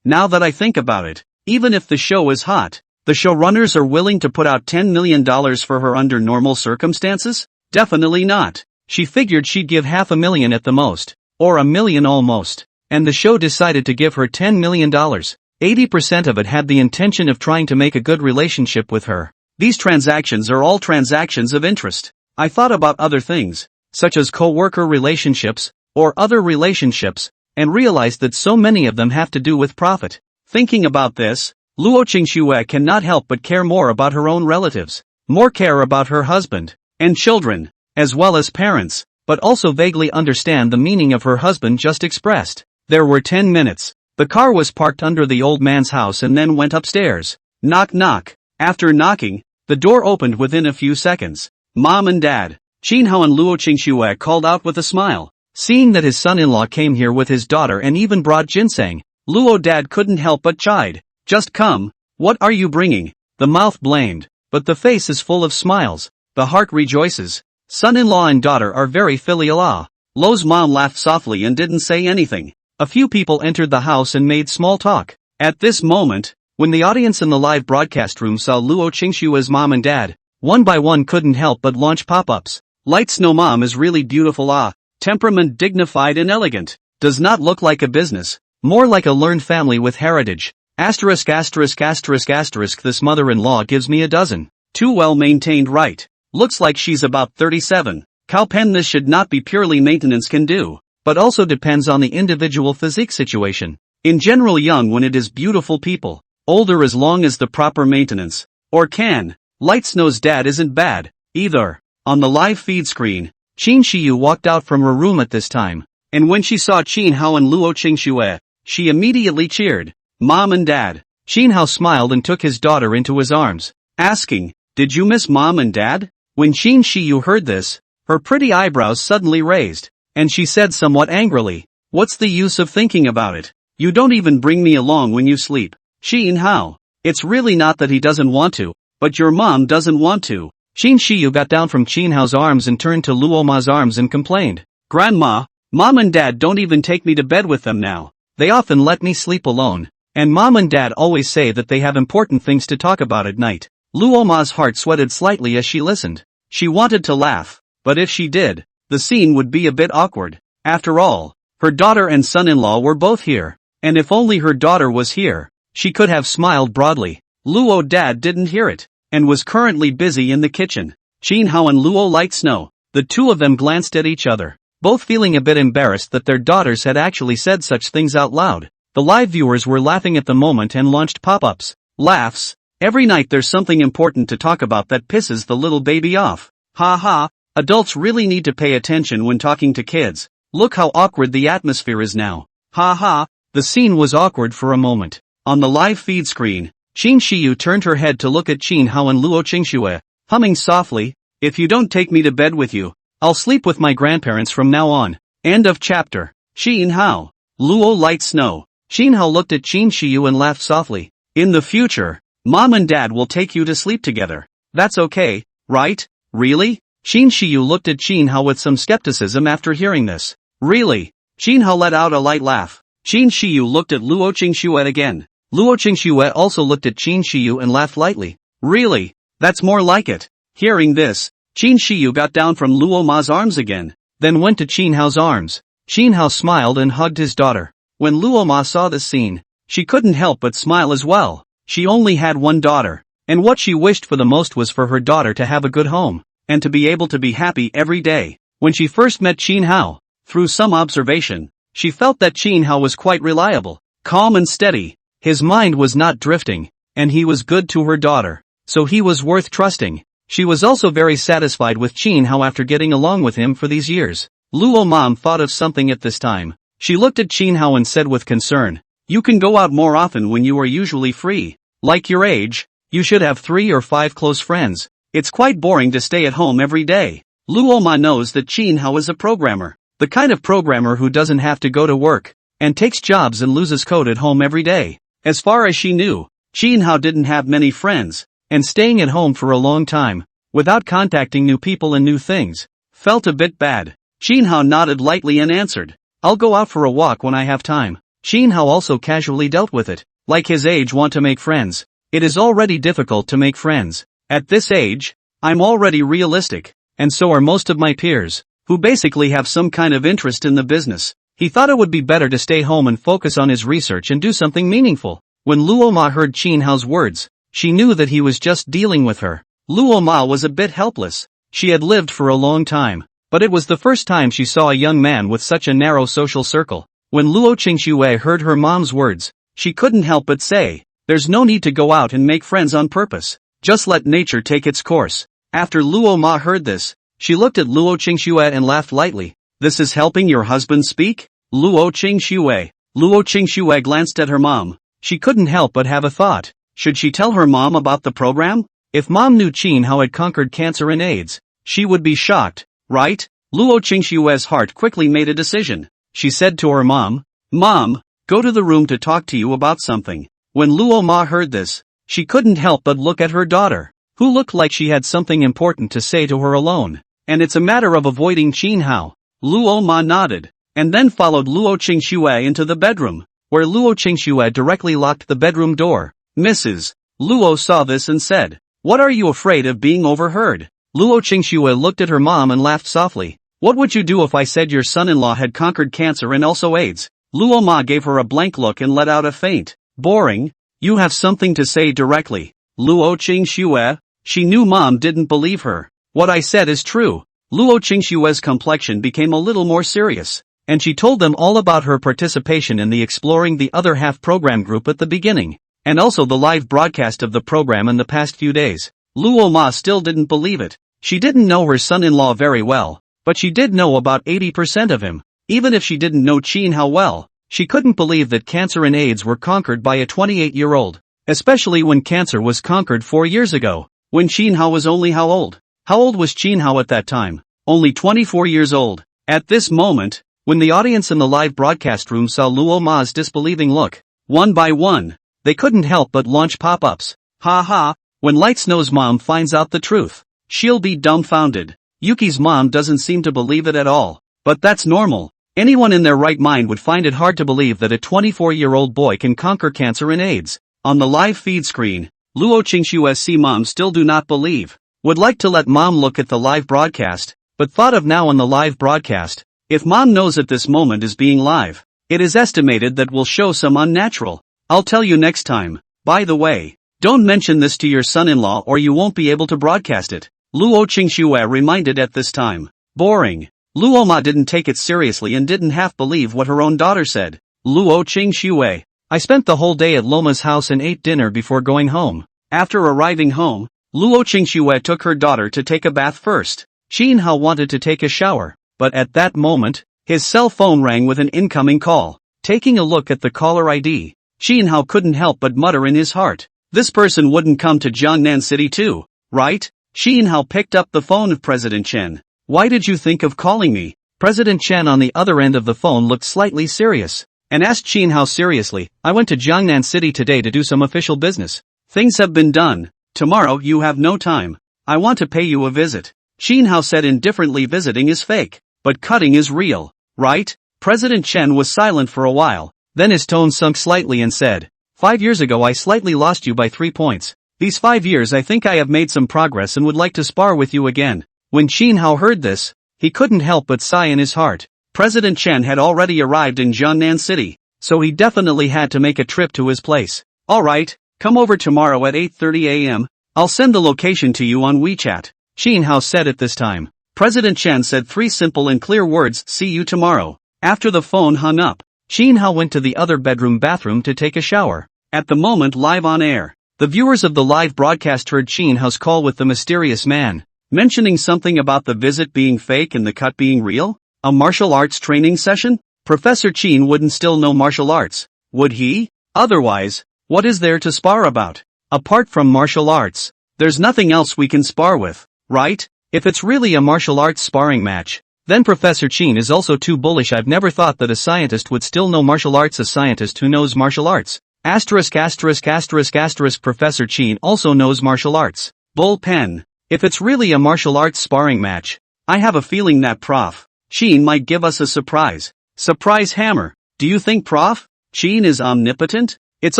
Now that I think about it, even if the show is hot, the showrunners are willing to put out $10 million for her under normal circumstances? Definitely not. She figured she'd give $500,000 at the most, or $1 million almost, and the show decided to give her $10 million. 80% of it had the intention of trying to make a good relationship with her. These transactions are all transactions of interest. I thought about other things, such as co-worker relationships, or other relationships, and realized that so many of them have to do with profit. Thinking about this, Luo Qingxue cannot help but care more about her own relatives, more care about her husband, and children, as well as parents, but also vaguely understand the meaning of her husband just expressed. There were 10 minutes. The car was parked under the old man's house and then went upstairs. Knock knock. After knocking, the door opened within a few seconds. Mom and Dad, Qin Hao and Luo Qingxue called out with a smile. Seeing that his son-in-law came here with his daughter and even brought ginseng, Luo Dad couldn't help but chide. Just come. What are you bringing? The mouth blamed, but the face is full of smiles. The heart rejoices. Son-in-law and daughter are very filial. Luo's mom laughed softly and didn't say anything. A few people entered the house and made small talk. At this moment, when the audience in the live broadcast room saw Luo Qingxue's mom and dad, one by one couldn't help but launch pop-ups. Light Snow Mom is really beautiful. Temperament dignified and elegant. Does not look like a business. More like a learned family with heritage. Asterisk asterisk asterisk asterisk this mother-in-law gives me a dozen. Too well maintained, right? Looks like she's about 37. Cowpen this should not be purely maintenance can do, but also depends on the individual physique situation. In general young when it is beautiful people, older as long as the proper maintenance. Or can. Light Snow's dad isn't bad, either. On the live feed screen, Qin Shiyu walked out from her room at this time, and when she saw Qin Hao and Luo Qingxue, she immediately cheered. Mom and Dad. Qin Hao smiled and took his daughter into his arms, asking, "Did you miss Mom and Dad?" When Qin Shiyu heard this, her pretty eyebrows suddenly raised, and she said somewhat angrily, "What's the use of thinking about it? You don't even bring me along when you sleep." Qin Hao. It's really not that he doesn't want to, but your mom doesn't want to. Qin Shiyu got down from Qin Hao's arms and turned to Luo Ma's arms and complained. "Grandma, Mom and Dad don't even take me to bed with them now. They often let me sleep alone, and Mom and Dad always say that they have important things to talk about at night." Luo Ma's heart sweated slightly as she listened. She wanted to laugh, but if she did, the scene would be a bit awkward. After all, her daughter and son-in-law were both here, and if only her daughter was here, she could have smiled broadly. Luo Dad didn't hear it, and was currently busy in the kitchen. Qin Hao and Luo Light Snow, the two of them glanced at each other, both feeling a bit embarrassed that their daughters had actually said such things out loud. The live viewers were laughing at the moment and launched pop-ups. Laughs. Every night there's something important to talk about that pisses the little baby off. Ha ha, adults really need to pay attention when talking to kids. Look how awkward the atmosphere is now. Ha ha, the scene was awkward for a moment. On the live feed screen, Qin Shiyu turned her head to look at Qin Hao and Luo Qingxue, humming softly, "If you don't take me to bed with you, I'll sleep with my grandparents from now on." End of chapter. Qin Hao. Luo Light Snow. Qin Hao looked at Qin Shiyu and laughed softly. "In the future, Mom and Dad will take you to sleep together. That's okay, right? Really?" Qin Shiyu looked at Qin Hao with some skepticism after hearing this. "Really?" Qin Hao let out a light laugh. Qin Shiyu looked at Luo Qingxue again. Luo Qingxue also looked at Qin Shiyu and laughed lightly. "Really? That's more like it." Hearing this, Qin Shiyu got down from Luo Ma's arms again, then went to Qin Hao's arms. Qin Hao smiled and hugged his daughter. When Luo Ma saw this scene, she couldn't help but smile as well. She only had one daughter, and what she wished for the most was for her daughter to have a good home, and to be able to be happy every day. When she first met Qin Hao, through some observation, she felt that Qin Hao was quite reliable, calm and steady. His mind was not drifting, and he was good to her daughter, so he was worth trusting. She was also very satisfied with Qin Hao after getting along with him for these years. Luo Mom thought of something at this time. She looked at Qin Hao and said with concern, "You can go out more often when you are usually free. Like your age, you should have 3 or 5 close friends. It's quite boring to stay at home every day." Luo Ma knows that Qin Hao is a programmer, the kind of programmer who doesn't have to go to work, and takes jobs and loses code at home every day. As far as she knew, Qin Hao didn't have many friends, and staying at home for a long time, without contacting new people and new things, felt a bit bad. Qin Hao nodded lightly and answered, "I'll go out for a walk when I have time." Qin Hao also casually dealt with it. Like his age want to make friends. It is already difficult to make friends. At this age, I'm already realistic, and so are most of my peers, who basically have some kind of interest in the business. He thought it would be better to stay home and focus on his research and do something meaningful. When Luo Ma heard Qin Hao's words, she knew that he was just dealing with her. Luo Ma was a bit helpless. She had lived for a long time, but it was the first time she saw a young man with such a narrow social circle. When Luo Qingxue heard her mom's words, she couldn't help but say, "There's no need to go out and make friends on purpose. Just let nature take its course." After Luo Ma heard this, she looked at Luo Qingxue and laughed lightly. "This is helping your husband speak?" Luo Qingxue. Luo Qingxue glanced at her mom. She couldn't help but have a thought. Should she tell her mom about the program? If mom knew Qin Hao had conquered cancer and AIDS, she would be shocked, right? Luo Qingxue's heart quickly made a decision. She said to her mom, "Mom, go to the room to talk to you about something." When Luo Ma heard this, she couldn't help but look at her daughter, who looked like she had something important to say to her alone. "And it's a matter of avoiding Qin Hao." Luo Ma nodded, and then followed Luo Qingxue into the bedroom, where Luo Qingxue directly locked the bedroom door. "Mrs. Luo saw this and said, 'What are you afraid of being overheard?'" Luo Qingxue looked at her mom and laughed softly. "What would you do if I said your son-in-law had conquered cancer and also AIDS?" Luo Ma gave her a blank look and let out a faint, boring, "You have something to say directly." Luo Qingxue, she knew mom didn't believe her. "What I said is true." Luo Qingxue's complexion became a little more serious, and she told them all about her participation in the Exploring the Other Half program group at the beginning, and also the live broadcast of the program in the past few days. Luo Ma still didn't believe it. She didn't know her son-in-law very well, but she did know about 80% of him. Even if she didn't know Qin Hao well, she couldn't believe that cancer and AIDS were conquered by a 28-year-old, especially when cancer was conquered 4 years ago, when Qin Hao was only how old? How old was Qin Hao at that time? Only 24 years old. At this moment, when the audience in the live broadcast room saw Luo Ma's disbelieving look, one by one, they couldn't help but launch pop-ups. Ha ha, when Light Snow's mom finds out the truth, she'll be dumbfounded. Yuki's mom doesn't seem to believe it at all, but that's normal. Anyone in their right mind would find it hard to believe that a 24-year-old boy can conquer cancer and AIDS. On the live feed screen, Luo Qingxue's mom still do not believe. Would like to let mom look at the live broadcast, but thought of now on the live broadcast. If mom knows at this moment is being live, it is estimated that will show some unnatural. I'll tell you next time. By the way, don't mention this to your son-in-law or you won't be able to broadcast it. Luo Qingxue reminded at this time. Boring. Luo Ma didn't take it seriously and didn't half believe what her own daughter said. Luo Qingxue, I spent the whole day at Loma's house and ate dinner before going home. After arriving home, Luo Qingxue took her daughter to take a bath first. Qin Hao wanted to take a shower, but at that moment, his cell phone rang with an incoming call. Taking a look at the caller ID, Qin Hao couldn't help but mutter in his heart. This person wouldn't come to Jiangnan City too, right? Qin Hao picked up the phone of President Chen. Why did you think of calling me? President Chen on the other end of the phone looked slightly serious, and asked Qin Hao seriously, I went to Jiangnan City today to do some official business. Things have been done. Tomorrow you have no time. I want to pay you a visit. Qin Hao said indifferently, visiting is fake, but cutting is real, right? President Chen was silent for a while, then his tone sunk slightly and said, 5 years ago I slightly lost you by 3 points. These 5 years I think I have made some progress and would like to spar with you again. When Qin Hao heard this, he couldn't help but sigh in his heart. President Chen had already arrived in Jiangnan City, so he definitely had to make a trip to his place. Alright, come over tomorrow at 8:30 a.m. I'll send the location to you on WeChat. Qin Hao said at this time. President Chen said 3 simple and clear words, see you tomorrow. After the phone hung up, Qin Hao went to the other bathroom to take a shower. At the moment live on air, the viewers of the live broadcast heard Qin Hao's call with the mysterious man, mentioning something about the visit being fake and the cut being real? A martial arts training session? Professor Qin wouldn't still know martial arts, would he? Otherwise, what is there to spar about? Apart from martial arts, there's nothing else we can spar with, right? If it's really a martial arts sparring match, then Professor Qin is also too bullish. I've never thought that a scientist would still know martial arts. A scientist who knows martial arts. Asterisk. Professor Qin also knows martial arts. Bullpen. If it's really a martial arts sparring match, I have a feeling that Prof. Qin might give us a surprise. Surprise hammer. Do you think Prof. Qin is omnipotent? It's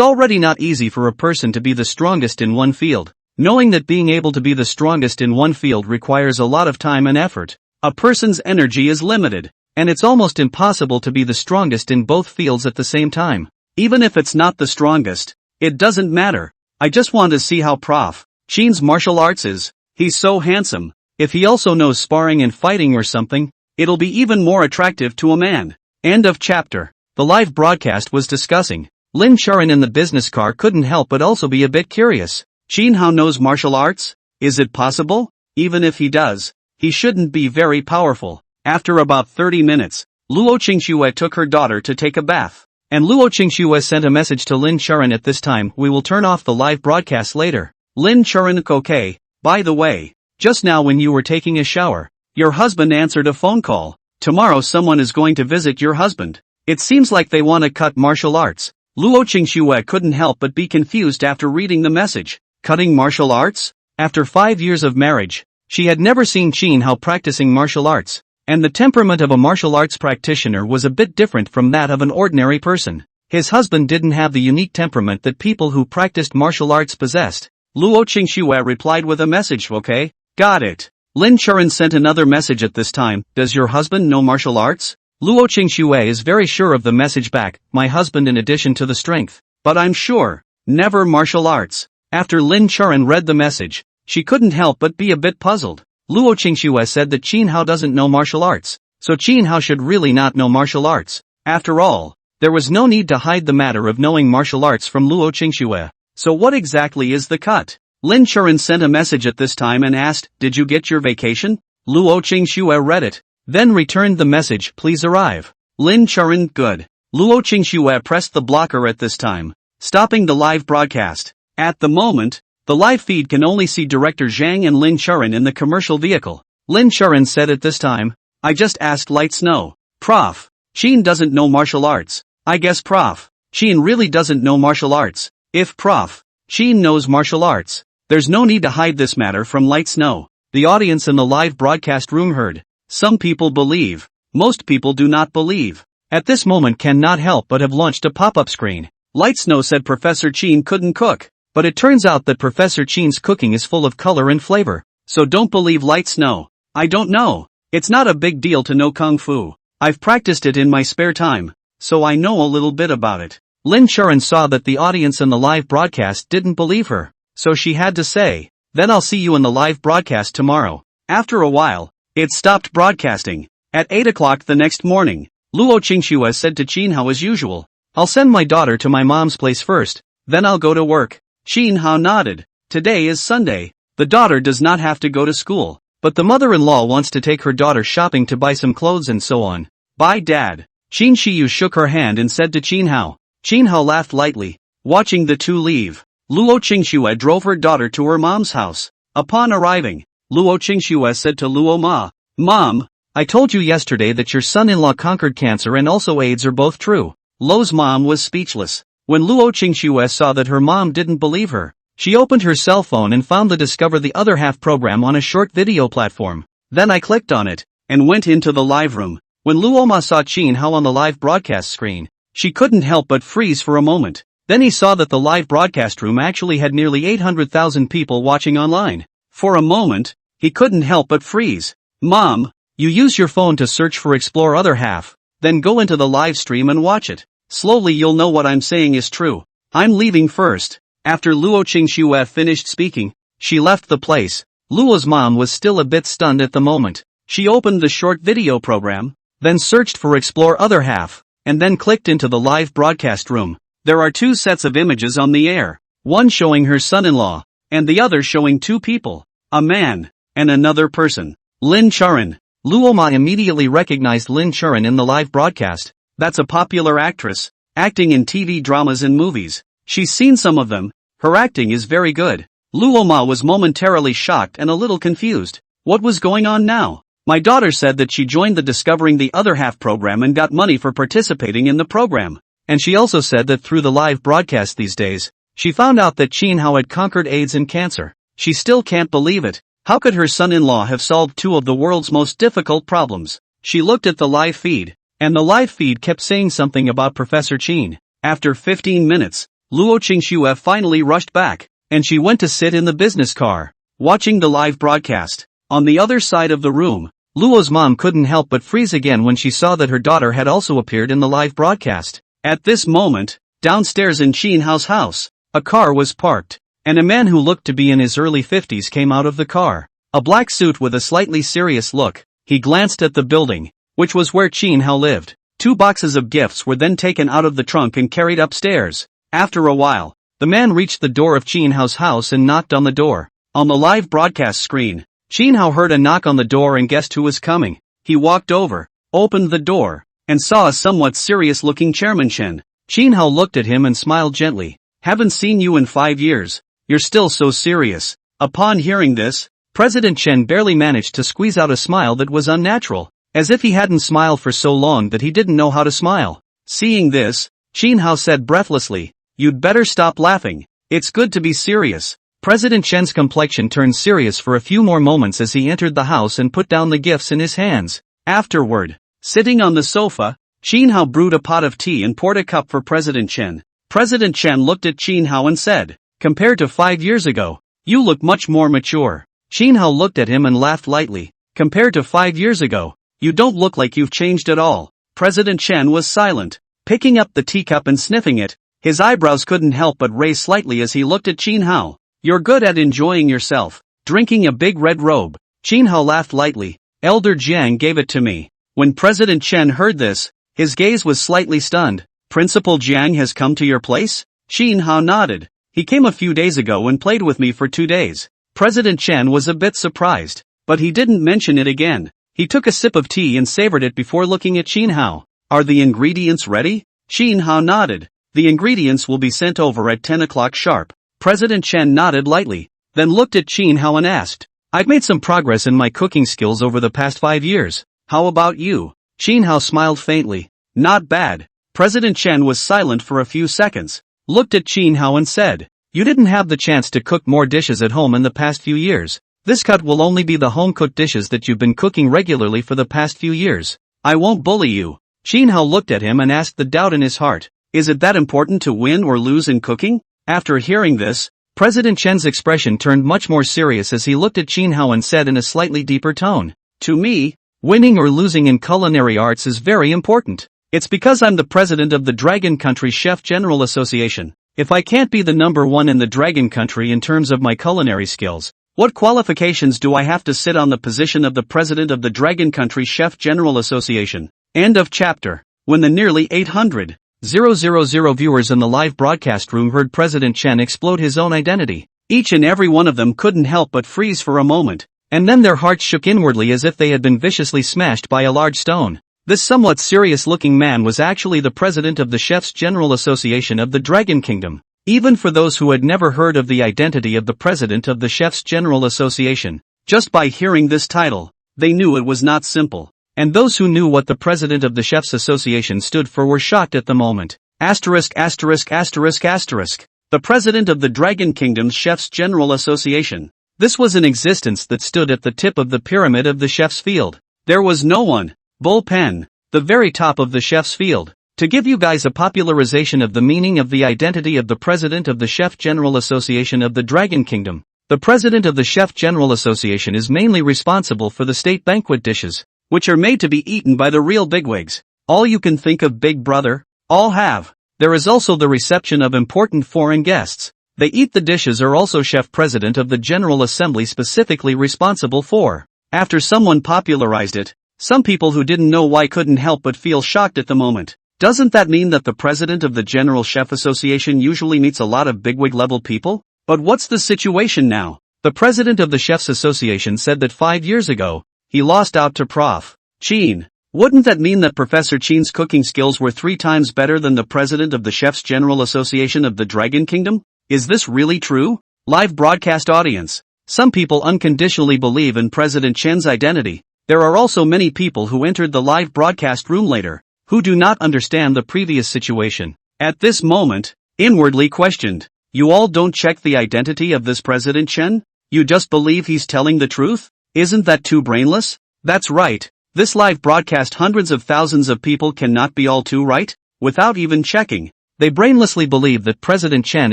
already not easy for a person to be the strongest in one field. Knowing that being able to be the strongest in one field requires a lot of time and effort. A person's energy is limited, and it's almost impossible to be the strongest in both fields at the same time. Even if it's not the strongest, it doesn't matter. I just want to see how Prof. Qin's martial arts is. He's so handsome. If he also knows sparring and fighting or something, it'll be even more attractive to a man. End of chapter. The live broadcast was discussing. Lin Charan in the business car couldn't help but also be a bit curious. Qin Hao knows martial arts? Is it possible? Even if he does, he shouldn't be very powerful. After about 30 minutes, Luo Qingxue took her daughter to take a bath. And Luo Qingxue sent a message to Lin Charan at this time, we will turn off the live broadcast later. Lin Charan, okay. By the way, just now when you were taking a shower, your husband answered a phone call. Tomorrow someone is going to visit your husband. It seems like they want to cut martial arts. Luo Qingxue couldn't help but be confused after reading the message. Cutting martial arts? After 5 years of marriage, she had never seen Qin Hao practicing martial arts, and the temperament of a martial arts practitioner was a bit different from that of an ordinary person. His husband didn't have the unique temperament that people who practiced martial arts possessed. Luo Qingxue replied with a message, okay, got it. Lin Charan sent another message at this time, does your husband know martial arts? Luo Qingxue is very sure of the message back, my husband in addition to the strength. But I'm sure, never martial arts. After Lin Churan read the message, she couldn't help but be a bit puzzled. Luo Qingxue said that Qin Hao doesn't know martial arts, so Qin Hao should really not know martial arts. After all, there was no need to hide the matter of knowing martial arts from Luo Qingxue. So what exactly is the cut? Lin Churan sent a message at this time and asked, did you get your vacation? Luo Qingxue read it, then returned the message, please arrive. Lin Churan, good. Luo Qingxue pressed the blocker at this time, stopping the live broadcast. At the moment, the live feed can only see director Zhang and Lin Churan in the commercial vehicle. Lin Churan said at this time, I just asked Light Snow. Prof. Qin doesn't know martial arts. I guess Prof. Qin really doesn't know martial arts. If Prof. Qin knows martial arts, there's no need to hide this matter from Light Snow. The audience in the live broadcast room heard. Some people believe. Most people do not believe. At this moment cannot help but have launched a pop-up screen. Light Snow said Professor Qin couldn't cook. But it turns out that Professor Qin's cooking is full of color and flavor. So don't believe Light Snow. I don't know. It's not a big deal to know Kung Fu. I've practiced it in my spare time, so I know a little bit about it. Lin Churan saw that the audience in the live broadcast didn't believe her, so she had to say, then I'll see you in the live broadcast tomorrow. After a while, it stopped broadcasting. At 8 o'clock the next morning, Luo Qingxue said to Qin Hao as usual, I'll send my daughter to my mom's place first, then I'll go to work. Qin Hao nodded. Today is Sunday. The daughter does not have to go to school, but the mother-in-law wants to take her daughter shopping to buy some clothes and so on. Bye Dad. Qin Shiyu shook her hand and said to Qin Hao. Qin Hao laughed lightly, watching the two leave. Luo Qingxue drove her daughter to her mom's house. Upon arriving, Luo Qingxue said to Luo Ma, Mom, I told you yesterday that your son-in-law conquered cancer and also AIDS are both true. Luo's mom was speechless. When Luo Qingxue saw that her mom didn't believe her, she opened her cell phone and found the Discover the Other Half program on a short video platform. Then I clicked on it, and went into the live room. When Luo Ma saw Qin Hao on the live broadcast screen, she couldn't help but freeze for a moment. Then he saw that the live broadcast room actually had nearly 800,000 people watching online. For a moment, he couldn't help but freeze. Mom, you use your phone to search for Explore Other Half, then go into the live stream and watch it. Slowly you'll know what I'm saying is true. I'm leaving first. After Luo Qingxue finished speaking, she left the place. Luo's mom was still a bit stunned at the moment. She opened the short video program, then searched for Explore Other Half, and then clicked into the live broadcast room. There are two sets of images on the air, one showing her son-in-law, and the other showing two people, a man, and another person. Lin Churan. Luo Ma immediately recognized Lin Churan in the live broadcast. That's a popular actress, acting in TV dramas and movies. She's seen some of them. Her acting is very good. Luo Ma was momentarily shocked and a little confused. What was going on now? My daughter said that she joined the Discovering the Other Half program and got money for participating in the program. And she also said that through the live broadcast these days, she found out that Qin Hao had conquered AIDS and cancer. She still can't believe it. How could her son-in-law have solved two of the world's most difficult problems? She looked at the live feed, and the live feed kept saying something about Professor Qin. After 15 minutes, Luo Qingxue finally rushed back, and she went to sit in the business car, watching the live broadcast. On the other side of the room, Luo's mom couldn't help but freeze again when she saw that her daughter had also appeared in the live broadcast. At this moment, downstairs in Qin Hao's house, a car was parked, and a man who looked to be in his early 50s came out of the car. A black suit with a slightly serious look. He glanced at the building, which was where Qin Hao lived. 2 boxes of gifts were then taken out of the trunk and carried upstairs. After a while, the man reached the door of Qin Hao's house and knocked on the door. On the live broadcast screen, Qin Hao heard a knock on the door and guessed who was coming. He walked over, opened the door, and saw a somewhat serious-looking Chairman Chen. Qin Hao looked at him and smiled gently. Haven't seen you in 5 years. You're still so serious. Upon hearing this, President Chen barely managed to squeeze out a smile that was unnatural, as if he hadn't smiled for so long that he didn't know how to smile. Seeing this, Qin Hao said breathlessly, "You'd better stop laughing. It's good to be serious." President Chen's complexion turned serious for a few more moments as he entered the house and put down the gifts in his hands. Afterward, sitting on the sofa, Qin Hao brewed a pot of tea and poured a cup for President Chen. President Chen looked at Qin Hao and said, "Compared to 5 years ago, you look much more mature." Qin Hao looked at him and laughed lightly. "Compared to 5 years ago, you don't look like you've changed at all." President Chen was silent, picking up the teacup and sniffing it. His eyebrows couldn't help but raise slightly as he looked at Qin Hao. "You're good at enjoying yourself, drinking a big red robe." Qin Hao laughed lightly. "Elder Jiang gave it to me." When President Chen heard this, his gaze was slightly stunned. "Principal Jiang has come to your place?" Qin Hao nodded. "He came a few days ago and played with me for 2 days. President Chen was a bit surprised, but he didn't mention it again. He took a sip of tea and savored it before looking at Qin Hao. "Are the ingredients ready?" Qin Hao nodded. "The ingredients will be sent over at 10 o'clock sharp." President Chen nodded lightly, then looked at Qin Hao and asked, "I've made some progress in my cooking skills over the past 5 years. How about you?" Qin Hao smiled faintly. "Not bad." President Chen was silent for a few seconds, looked at Qin Hao and said, "You didn't have the chance to cook more dishes at home in the past few years. This cut will only be the home-cooked dishes that you've been cooking regularly for the past few years. I won't bully you." Qin Hao looked at him and asked the doubt in his heart, "Is it that important to win or lose in cooking?" After hearing this, President Chen's expression turned much more serious as he looked at Qin Hao and said in a slightly deeper tone, "To me, winning or losing in culinary arts is very important. It's because I'm the president of the Dragon Country Chef General Association. If I can't be the number one in the Dragon Country in terms of my culinary skills, what qualifications do I have to sit on the position of the president of the Dragon Country Chef General Association?" End of chapter. When the nearly 800,000 viewers in the live broadcast room heard President Chen explode his own identity, each and every one of them couldn't help but freeze for a moment, and then their hearts shook inwardly as if they had been viciously smashed by a large stone. This somewhat serious-looking man was actually the president of the Chefs General Association of the Dragon Kingdom. Even for those who had never heard of the identity of the president of the Chefs General Association, just by hearing this title, they knew it was not simple. And those who knew what the president of the Chefs Association stood for were shocked at the moment. Asterisk asterisk asterisk asterisk. The president of the Dragon Kingdom's Chefs General Association. This was an existence that stood at the tip of the pyramid of the chef's field. There was no one. Bullpen. The very top of the chef's field. To give you guys a popularization of the meaning of the identity of the president of the Chef General Association of the Dragon Kingdom. The president of the Chef General Association is mainly responsible for the state banquet dishes, which are made to be eaten by the real bigwigs. All you can think of Big Brother, all have. There is also the reception of important foreign guests. They eat the dishes are also chef president of the General Assembly specifically responsible for. After someone popularized it, some people who didn't know why couldn't help but feel shocked at the moment. Doesn't that mean that the president of the General Chef Association usually meets a lot of bigwig level people? But what's the situation now? The president of the Chefs Association said that 5 years ago, he lost out to Prof. Qin. Wouldn't that mean that Professor Qin's cooking skills were 3 times better than the president of the Chefs General Association of the Dragon Kingdom? Is this really true? Live broadcast audience. Some people unconditionally believe in President Chen's identity. There are also many people who entered the live broadcast room later, who do not understand the previous situation. At this moment, inwardly questioned. You all don't check the identity of this President Chen? You just believe he's telling the truth? Isn't that too brainless? That's right. This live broadcast hundreds of thousands of people cannot be all too right, without even checking. They brainlessly believe that President Chen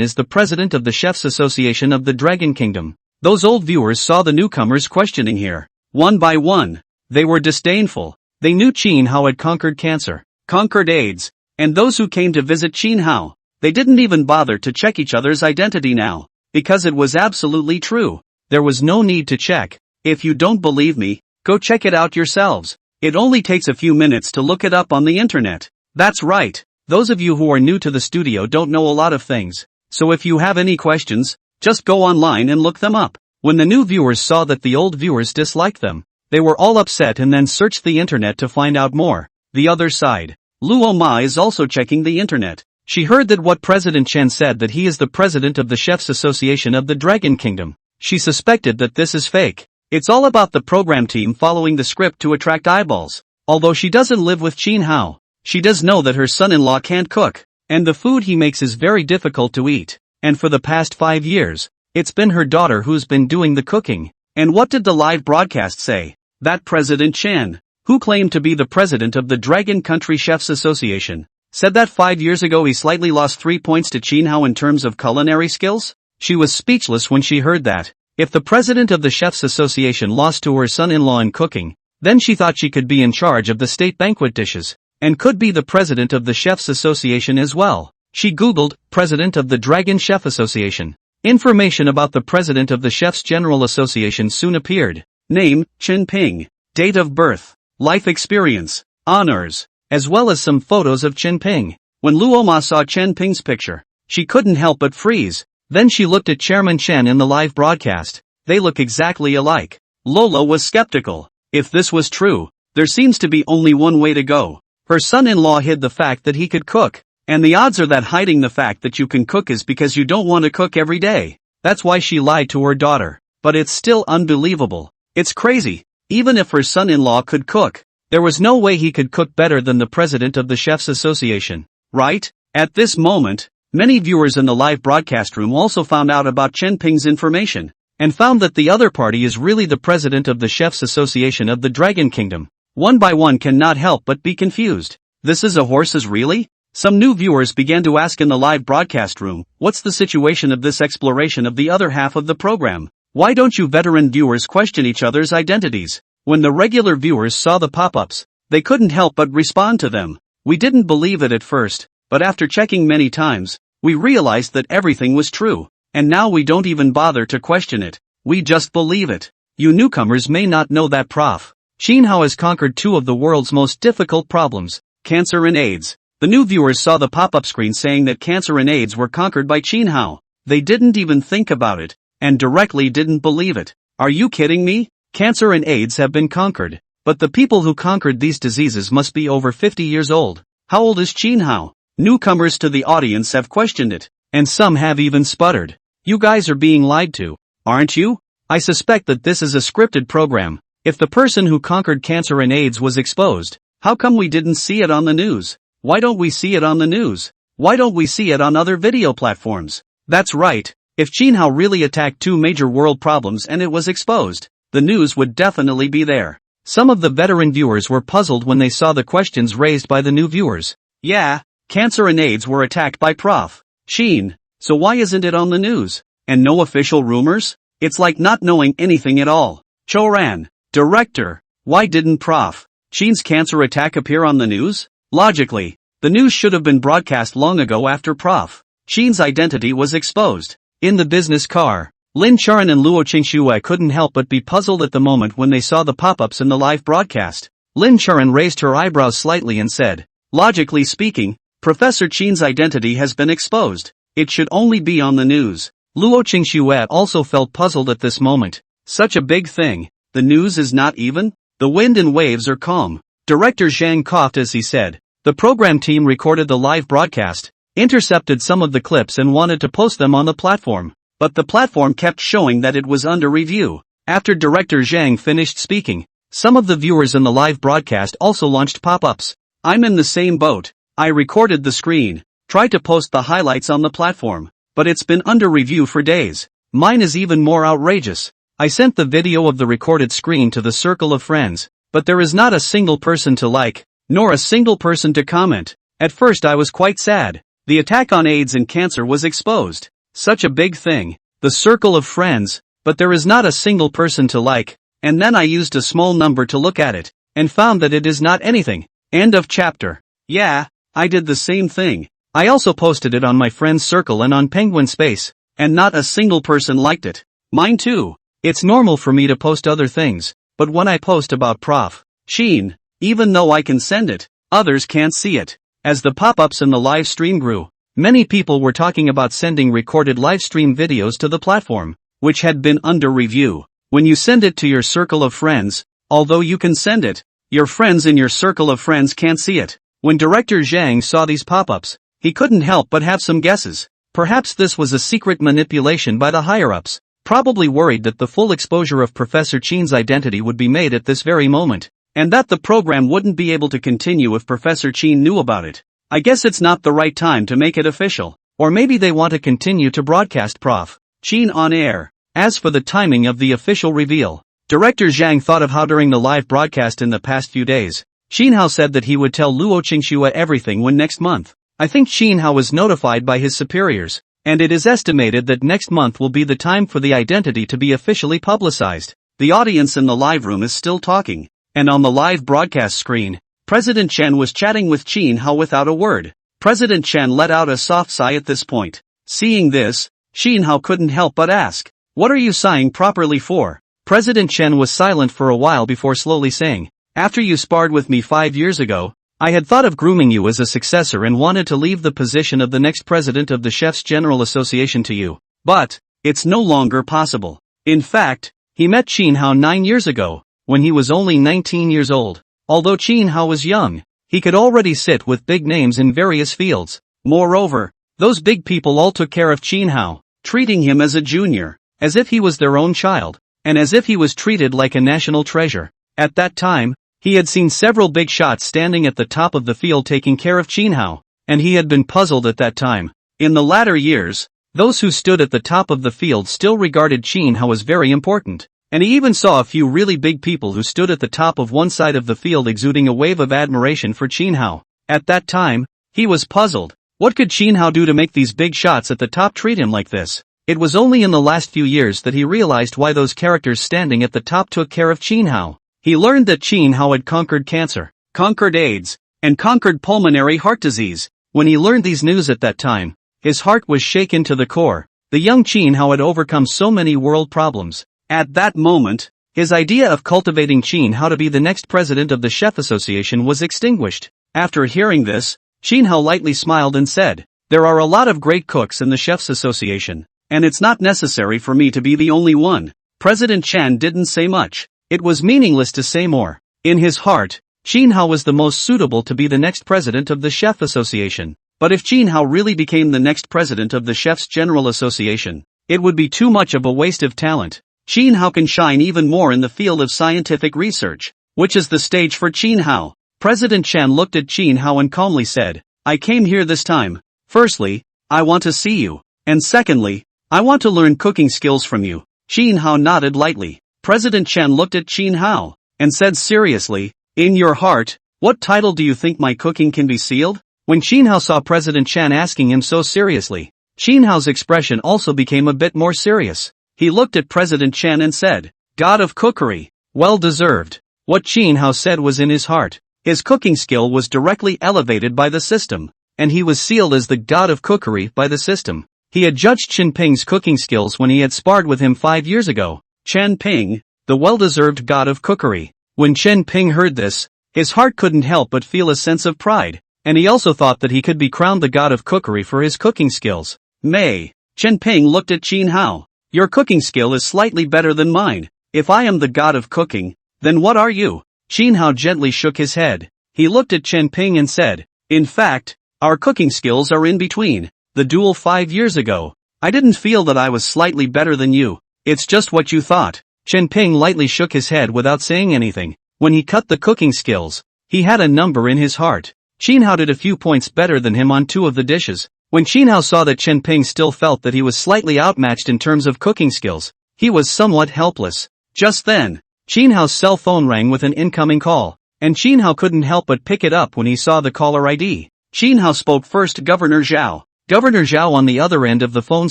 is the president of the Chefs Association of the Dragon Kingdom. Those old viewers saw the newcomers questioning here. One by one, they were disdainful. They knew Qin Hao had conquered cancer, conquered AIDS, and those who came to visit Qin Hao, they didn't even bother to check each other's identity now, because it was absolutely true. There was no need to check. If you don't believe me, go check it out yourselves. It only takes a few minutes to look it up on the internet. That's right. Those of you who are new to the studio don't know a lot of things. So if you have any questions, just go online and look them up. When the new viewers saw that the old viewers disliked them, they were all upset and then searched the internet to find out more. The other side. Luo Ma is also checking the internet. She heard that what President Chen said that he is the president of the Chefs Association of the Dragon Kingdom. She suspected that this is fake. It's all about the program team following the script to attract eyeballs. Although she doesn't live with Qin Hao, she does know that her son-in-law can't cook, and the food he makes is very difficult to eat. And for the past 5 years, it's been her daughter who's been doing the cooking. And what did the live broadcast say? That President Chen, who claimed to be the president of the Dragon Country Chefs Association, said that 5 years ago he slightly lost 3 points to Qin Hao in terms of culinary skills? She was speechless when she heard that. If the president of the Chefs Association lost to her son-in-law in cooking, then she thought she could be in charge of the state banquet dishes. and could be the president of the Chefs Association as well. She googled, President of the Dragon Chef Association. Information about the president of the Chefs General Association soon appeared. Name, Chen Ping. Date of birth. Life experience. Honors. As well as some photos of Chen Ping. When Luoma saw Chen Ping's picture, she couldn't help but freeze. Then she looked at Chairman Chen in the live broadcast. They look exactly alike. Lola was skeptical. If this was true, there seems to be only one way to go. Her son-in-law hid the fact that he could cook. And the odds are that hiding the fact that you can cook is because you don't want to cook every day. That's why she lied to her daughter. But it's still unbelievable. It's crazy. Even if her son-in-law could cook, there was no way he could cook better than the president of the Chefs Association. Right? At this moment, many viewers in the live broadcast room also found out about Chen Ping's information, and found that the other party is really the president of the Chefs Association of the Dragon Kingdom. One by one cannot help but be confused. This is a horses really? Some new viewers began to ask in the live broadcast room, what's the situation of this exploration of the other half of the program? Why don't you veteran viewers question each other's identities? When the regular viewers saw the pop-ups, they couldn't help but respond to them. We didn't believe it at first, but after checking many times, we realized that everything was true, and now we don't even bother to question it. We just believe it. You newcomers may not know that Prof. Chin Hao has conquered two of the world's most difficult problems, cancer and AIDS. The new viewers saw the pop-up screen saying that cancer and AIDS were conquered by Chin Hao. They didn't even think about it, and directly didn't believe it. Are you kidding me? Cancer and AIDS have been conquered, but the people who conquered these diseases must be over 50 years old. How old is Chin Hao? Newcomers to the audience have questioned it, and some have even sputtered. You guys are being lied to, aren't you? I suspect that this is a scripted program. If the person who conquered cancer and AIDS was exposed, how come we didn't see it on the news? Why don't we see it on the news? Why don't we see it on other video platforms? That's right, if Chin Hao really attacked two major world problems and it was exposed, the news would definitely be there. Some of the veteran viewers were puzzled when they saw the questions raised by the new viewers. Yeah, cancer and AIDS were attacked by Prof. Chin, so why isn't it on the news? And no official rumors? It's like not knowing anything at all. Choran, director, why didn't Prof. Chin's cancer attack appear on the news? Logically, the news should have been broadcast long ago after Prof. Chin's identity was exposed. In the business car, Lin Charan and Luo Qingxue couldn't help but be puzzled at the moment when they saw the pop-ups in the live broadcast. Lin Charan raised her eyebrows slightly and said, logically speaking, Professor Chin's identity has been exposed. It should only be on the news. Luo Qingxue also felt puzzled at this moment. Such a big thing. The news is not even? The wind and waves are calm. Director Zhang coughed as he said, the program team recorded the live broadcast, intercepted some of the clips and wanted to post them on the platform, but the platform kept showing that it was under review. After Director Zhang finished speaking, some of the viewers in the live broadcast also launched pop-ups. I'm in the same boat. I recorded the screen, tried to post the highlights on the platform, but it's been under review for days. Mine is even more outrageous. I sent the video of the recorded screen to the circle of friends, but there is not a single person to like, nor a single person to comment. At first I was quite sad. The attack on AIDS and cancer was exposed. Such a big thing. The circle of friends, but there is not a single person to like, and then I used a small number to look at it, and found that it is not anything. End of chapter. Yeah, I did the same thing. I also posted it on my friend's circle and on Penguin Space, and not a single person liked it. Mine too. It's normal for me to post other things, but when I post about Prof. Chin, even though I can send it, others can't see it. As the pop-ups in the live stream grew, many people were talking about sending recorded live stream videos to the platform, which had been under review. When you send it to your circle of friends, although you can send it, your friends in your circle of friends can't see it. When Director Zhang saw these pop-ups, he couldn't help but have some guesses. Perhaps this was a secret manipulation by the higher-ups, probably worried that the full exposure of Professor Chin's identity would be made at this very moment, and that the program wouldn't be able to continue if Professor Chin knew about it. I guess it's not the right time to make it official, or maybe they want to continue to broadcast Prof. Chin on air. As for the timing of the official reveal, Director Zhang thought of how during the live broadcast in the past few days, Chin Hao said that he would tell Luo Qingxue everything when next month. I think Chin Hao was notified by his superiors, and it is estimated that next month will be the time for the identity to be officially publicized. The audience in the live room is still talking, and on the live broadcast screen, President Chen was chatting with Qin Hao without a word. President Chen let out a soft sigh at this point. Seeing this, Qin Hao couldn't help but ask, "What are you sighing properly for?" President Chen was silent for a while before slowly saying, "After you sparred with me 5 years ago, I had thought of grooming you as a successor and wanted to leave the position of the next president of the Chefs General Association to you. But it's no longer possible." In fact, he met Qin Hao 9 years ago, when he was only 19 years old. Although Qin Hao was young, he could already sit with big names in various fields. Moreover, those big people all took care of Qin Hao, treating him as a junior, as if he was their own child, and as if he was treated like a national treasure. At that time, he had seen several big shots standing at the top of the field taking care of Qin Hao, and he had been puzzled at that time. In the latter years, those who stood at the top of the field still regarded Qin Hao as very important, and he even saw a few really big people who stood at the top of one side of the field exuding a wave of admiration for Qin Hao. At that time, he was puzzled. What could Qin Hao do to make these big shots at the top treat him like this? It was only in the last few years that he realized why those characters standing at the top took care of Qin Hao. He learned that Qin Hao had conquered cancer, conquered AIDS, and conquered pulmonary heart disease. When he learned these news at that time, his heart was shaken to the core. The young Qin Hao had overcome so many world problems. At that moment, his idea of cultivating Qin Hao to be the next president of the Chef Association was extinguished. After hearing this, Qin Hao lightly smiled and said, "There are a lot of great cooks in the Chefs Association, and it's not necessary for me to be the only one." President Chen didn't say much. It was meaningless to say more. In his heart, Qin Hao was the most suitable to be the next president of the Chef Association. But if Qin Hao really became the next president of the Chefs General Association, it would be too much of a waste of talent. Qin Hao can shine even more in the field of scientific research, which is the stage for Qin Hao. President Chen looked at Qin Hao and calmly said, "I came here this time. Firstly, I want to see you. And secondly, I want to learn cooking skills from you." Qin Hao nodded lightly. President Chen looked at Qin Hao and said seriously, "In your heart, what title do you think my cooking can be sealed?" When Qin Hao saw President Chen asking him so seriously, Qin Hao's expression also became a bit more serious. He looked at President Chen and said, "God of Cookery." Well deserved. What Qin Hao said was in his heart. His cooking skill was directly elevated by the system, and he was sealed as the God of Cookery by the system. He had judged Chen Ping's cooking skills when he had sparred with him 5 years ago. Chen Ping, the well-deserved God of Cookery. When Chen Ping heard this, his heart couldn't help but feel a sense of pride, and he also thought that he could be crowned the God of Cookery for his cooking skills. Chen Ping looked at Qin Hao. "Your cooking skill is slightly better than mine. If I am the God of cooking, then what are you?" Qin Hao gently shook his head. He looked at Chen Ping and said, "In fact, our cooking skills are in between. The duel 5 years ago, I didn't feel that I was slightly better than you. It's just what you thought." Chen Ping lightly shook his head without saying anything. When he cut the cooking skills, he had a number in his heart. Qin Hao did a few points better than him on 2 of the dishes. When Qin Hao saw that Chen Ping still felt that he was slightly outmatched in terms of cooking skills, he was somewhat helpless. Just then, Qin Hao's cell phone rang with an incoming call, and Qin Hao couldn't help but pick it up when he saw the caller ID. Qin Hao spoke first to Governor Zhao. Governor Zhao on the other end of the phone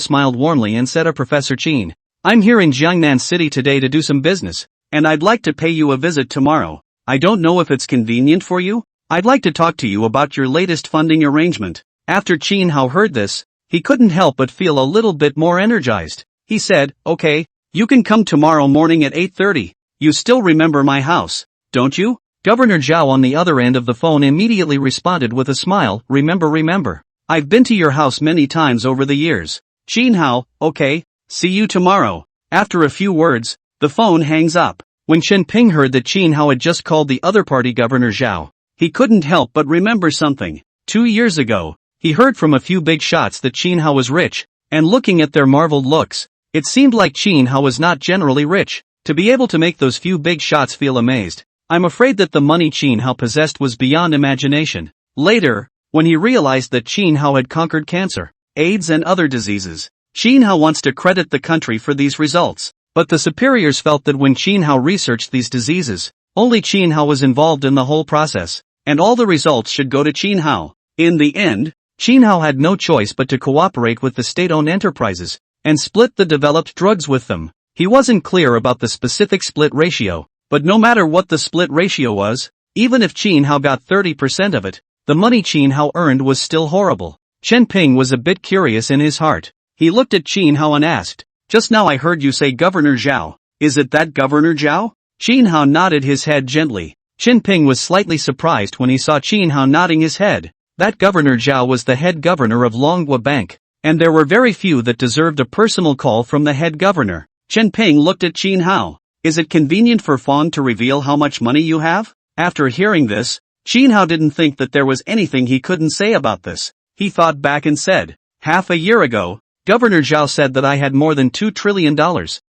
smiled warmly and said to Professor Qin, "I'm here in Jiangnan City today to do some business, and I'd like to pay you a visit tomorrow. I don't know if it's convenient for you. I'd like to talk to you about your latest funding arrangement." After Qin Hao heard this, he couldn't help but feel a little bit more energized. He said, "Okay, you can come tomorrow morning at 8:30. You still remember my house, don't you?" Governor Zhao on the other end of the phone immediately responded with a smile, remember. I've been to your house many times over the years." Qin Hao, "Okay, see you tomorrow." After a few words, the phone hangs up. When Chen Ping heard that Qin Hao had just called the other party Governor Zhao, he couldn't help but remember something. 2 years ago, he heard from a few big shots that Qin Hao was rich, and looking at their marveled looks, it seemed like Qin Hao was not generally rich. To be able to make those few big shots feel amazed, I'm afraid that the money Qin Hao possessed was beyond imagination. Later, when he realized that Qin Hao had conquered cancer, AIDS and other diseases, Qin Hao wants to credit the country for these results. But the superiors felt that when Qin Hao researched these diseases, only Qin Hao was involved in the whole process, and all the results should go to Qin Hao. In the end, Qin Hao had no choice but to cooperate with the state-owned enterprises, and split the developed drugs with them. He wasn't clear about the specific split ratio, but no matter what the split ratio was, Even if Qin Hao got 30% of it, the money Qin Hao earned was still horrible. Chen Ping was a bit curious in his heart. He looked at Qin Hao and asked, "Just now I heard you say Governor Zhao. Is it that Governor Zhao?" Qin Hao nodded his head gently. Chen Ping was slightly surprised when he saw Qin Hao nodding his head. That Governor Zhao was the head governor of Longhua Bank, and there were very few that deserved a personal call from the head governor. Chen Ping looked at Qin Hao. "Is it convenient for Fong to reveal how much money you have?" After hearing this, Qin Hao didn't think that there was anything he couldn't say about this. He thought back and said, "Half a year ago, Governor Zhao said that I had more than $2 trillion.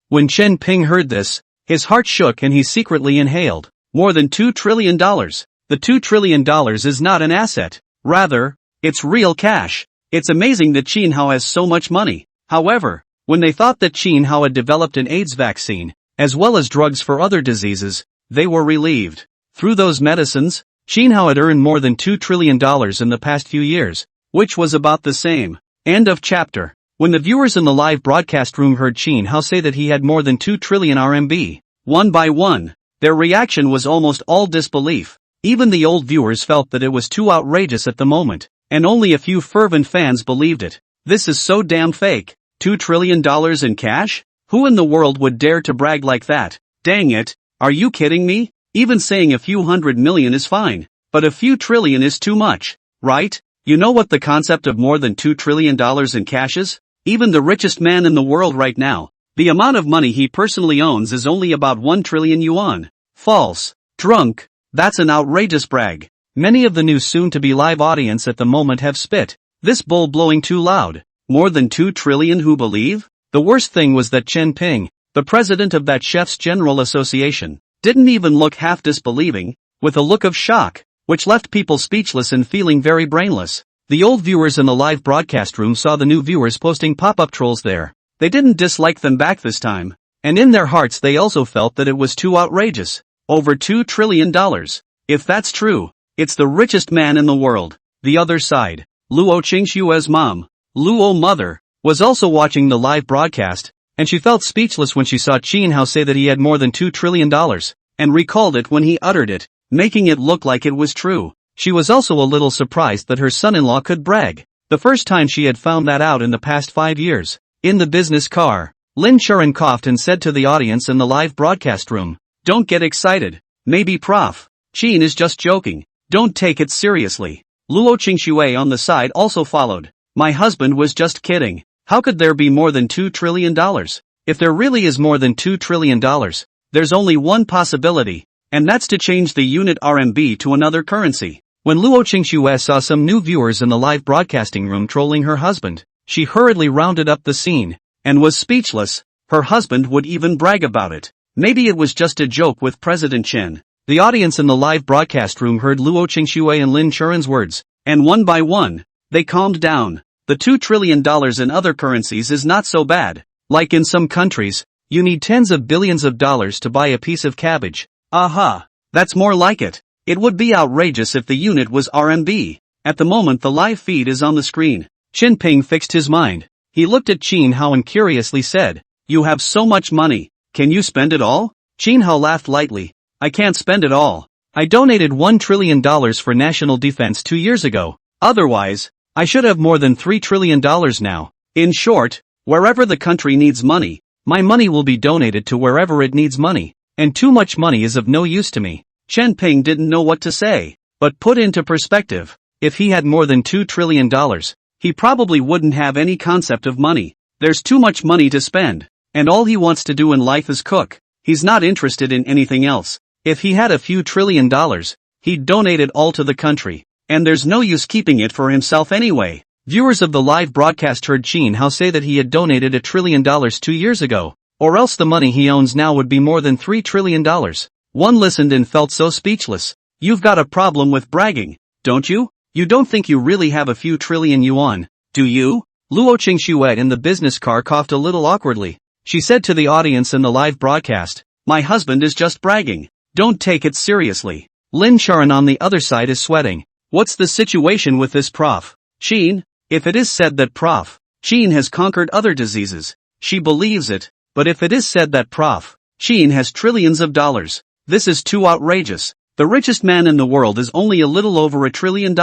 When Chen Ping heard this, his heart shook and he secretly inhaled. More than $2 trillion. The $2 trillion is not an asset. Rather, it's real cash. It's amazing that Qin Hao has so much money. However, when they thought that Qin Hao had developed an AIDS vaccine, as well as drugs for other diseases, they were relieved. Through those medicines, Qin Hao had earned more than $2 trillion in the past few years, which was about the same. End of chapter. When the viewers in the live broadcast room heard Qin Hao say that he had more than 2 trillion RMB, one by one, their reaction was almost all disbelief. Even the old viewers felt that it was too outrageous at the moment, and only a few fervent fans believed it. This is so damn fake. $2 trillion in cash? Who in the world would dare to brag like that? Dang it, are you kidding me? Even saying a few hundred million is fine, but a few trillion is too much, right? You know what the concept of more than $2 trillion in cash is? Even the richest man in the world right now, the amount of money he personally owns is only about 1 trillion yuan. False. Drunk. That's an outrageous brag. Many of the new soon-to-be live audience at the moment have spit. This bull blowing too loud. More than 2 trillion who believe? The worst thing was that Chen Ping, the president of that Chefs General Association, didn't even look half disbelieving, with a look of shock, which left people speechless and feeling very brainless. The old viewers in the live broadcast room saw the new viewers posting pop-up trolls there. They didn't dislike them back this time, and in their hearts they also felt that it was too outrageous. Over $2 trillion. If that's true, it's the richest man in the world. The other side, Luo Qingshue's mom, Luo mother, was also watching the live broadcast, and she felt speechless when she saw Qin Hao say that he had more than $2 trillion, and recalled it when he uttered it, making it look like it was true. She was also a little surprised that her son-in-law could brag. The first time she had found that out in the past 5 years. In the business car, Lin Churan coughed and said to the audience in the live broadcast room, "Don't get excited. Maybe Prof. Qin is just joking. Don't take it seriously." Luo Qingxue on the side also followed. "My husband was just kidding. How could there be more than $2 trillion? If there really is more than $2 trillion, there's only one possibility, and that's to change the unit RMB to another currency." When Luo Qingxue saw some new viewers in the live broadcasting room trolling her husband, she hurriedly rounded up the scene, and was speechless. Her husband would even brag about it. Maybe it was just a joke with President Chen. The audience in the live broadcast room heard Luo Qingxue and Lin Churan's words, and one by one, they calmed down. The $2 trillion in other currencies is not so bad. Like in some countries, you need tens of billions of dollars to buy a piece of cabbage. Aha! That's more like it. It would be outrageous if the unit was RMB. At the moment the live feed is on the screen. Chen Ping fixed his mind. He looked at Qin Hao and curiously said, "You have so much money. Can you spend it all?" Qin Hao laughed lightly. "I can't spend it all. I donated $1 trillion for national defense 2 years ago. Otherwise, I should have more than $3 trillion now. In short, wherever the country needs money, my money will be donated to wherever it needs money, and too much money is of no use to me." Chen Ping didn't know what to say, but put into perspective, if he had more than $2 trillion, he probably wouldn't have any concept of money. There's too much money to spend, and all he wants to do in life is cook. He's not interested in anything else. If he had a few $1 trillion, he'd donate it all to the country, and there's no use keeping it for himself anyway. Viewers of the live broadcast heard Qin Hao say that he had donated $1 trillion 2 years ago, or else the money he owns now would be more than $3 trillion. One listened and felt so speechless. You've got a problem with bragging, don't you? You don't think you really have a few trillion yuan, do you? Luo Qingxue in the business car coughed a little awkwardly. She said to the audience in the live broadcast, "My husband is just bragging. Don't take it seriously." Lin Churan on the other side is sweating. What's the situation with this Prof. Qin? If it is said that Prof. Qin has conquered other diseases, she believes it, but if it is said that Prof. Qin has trillions of dollars, this is too outrageous. The richest man in the world is only a little over $1 trillion.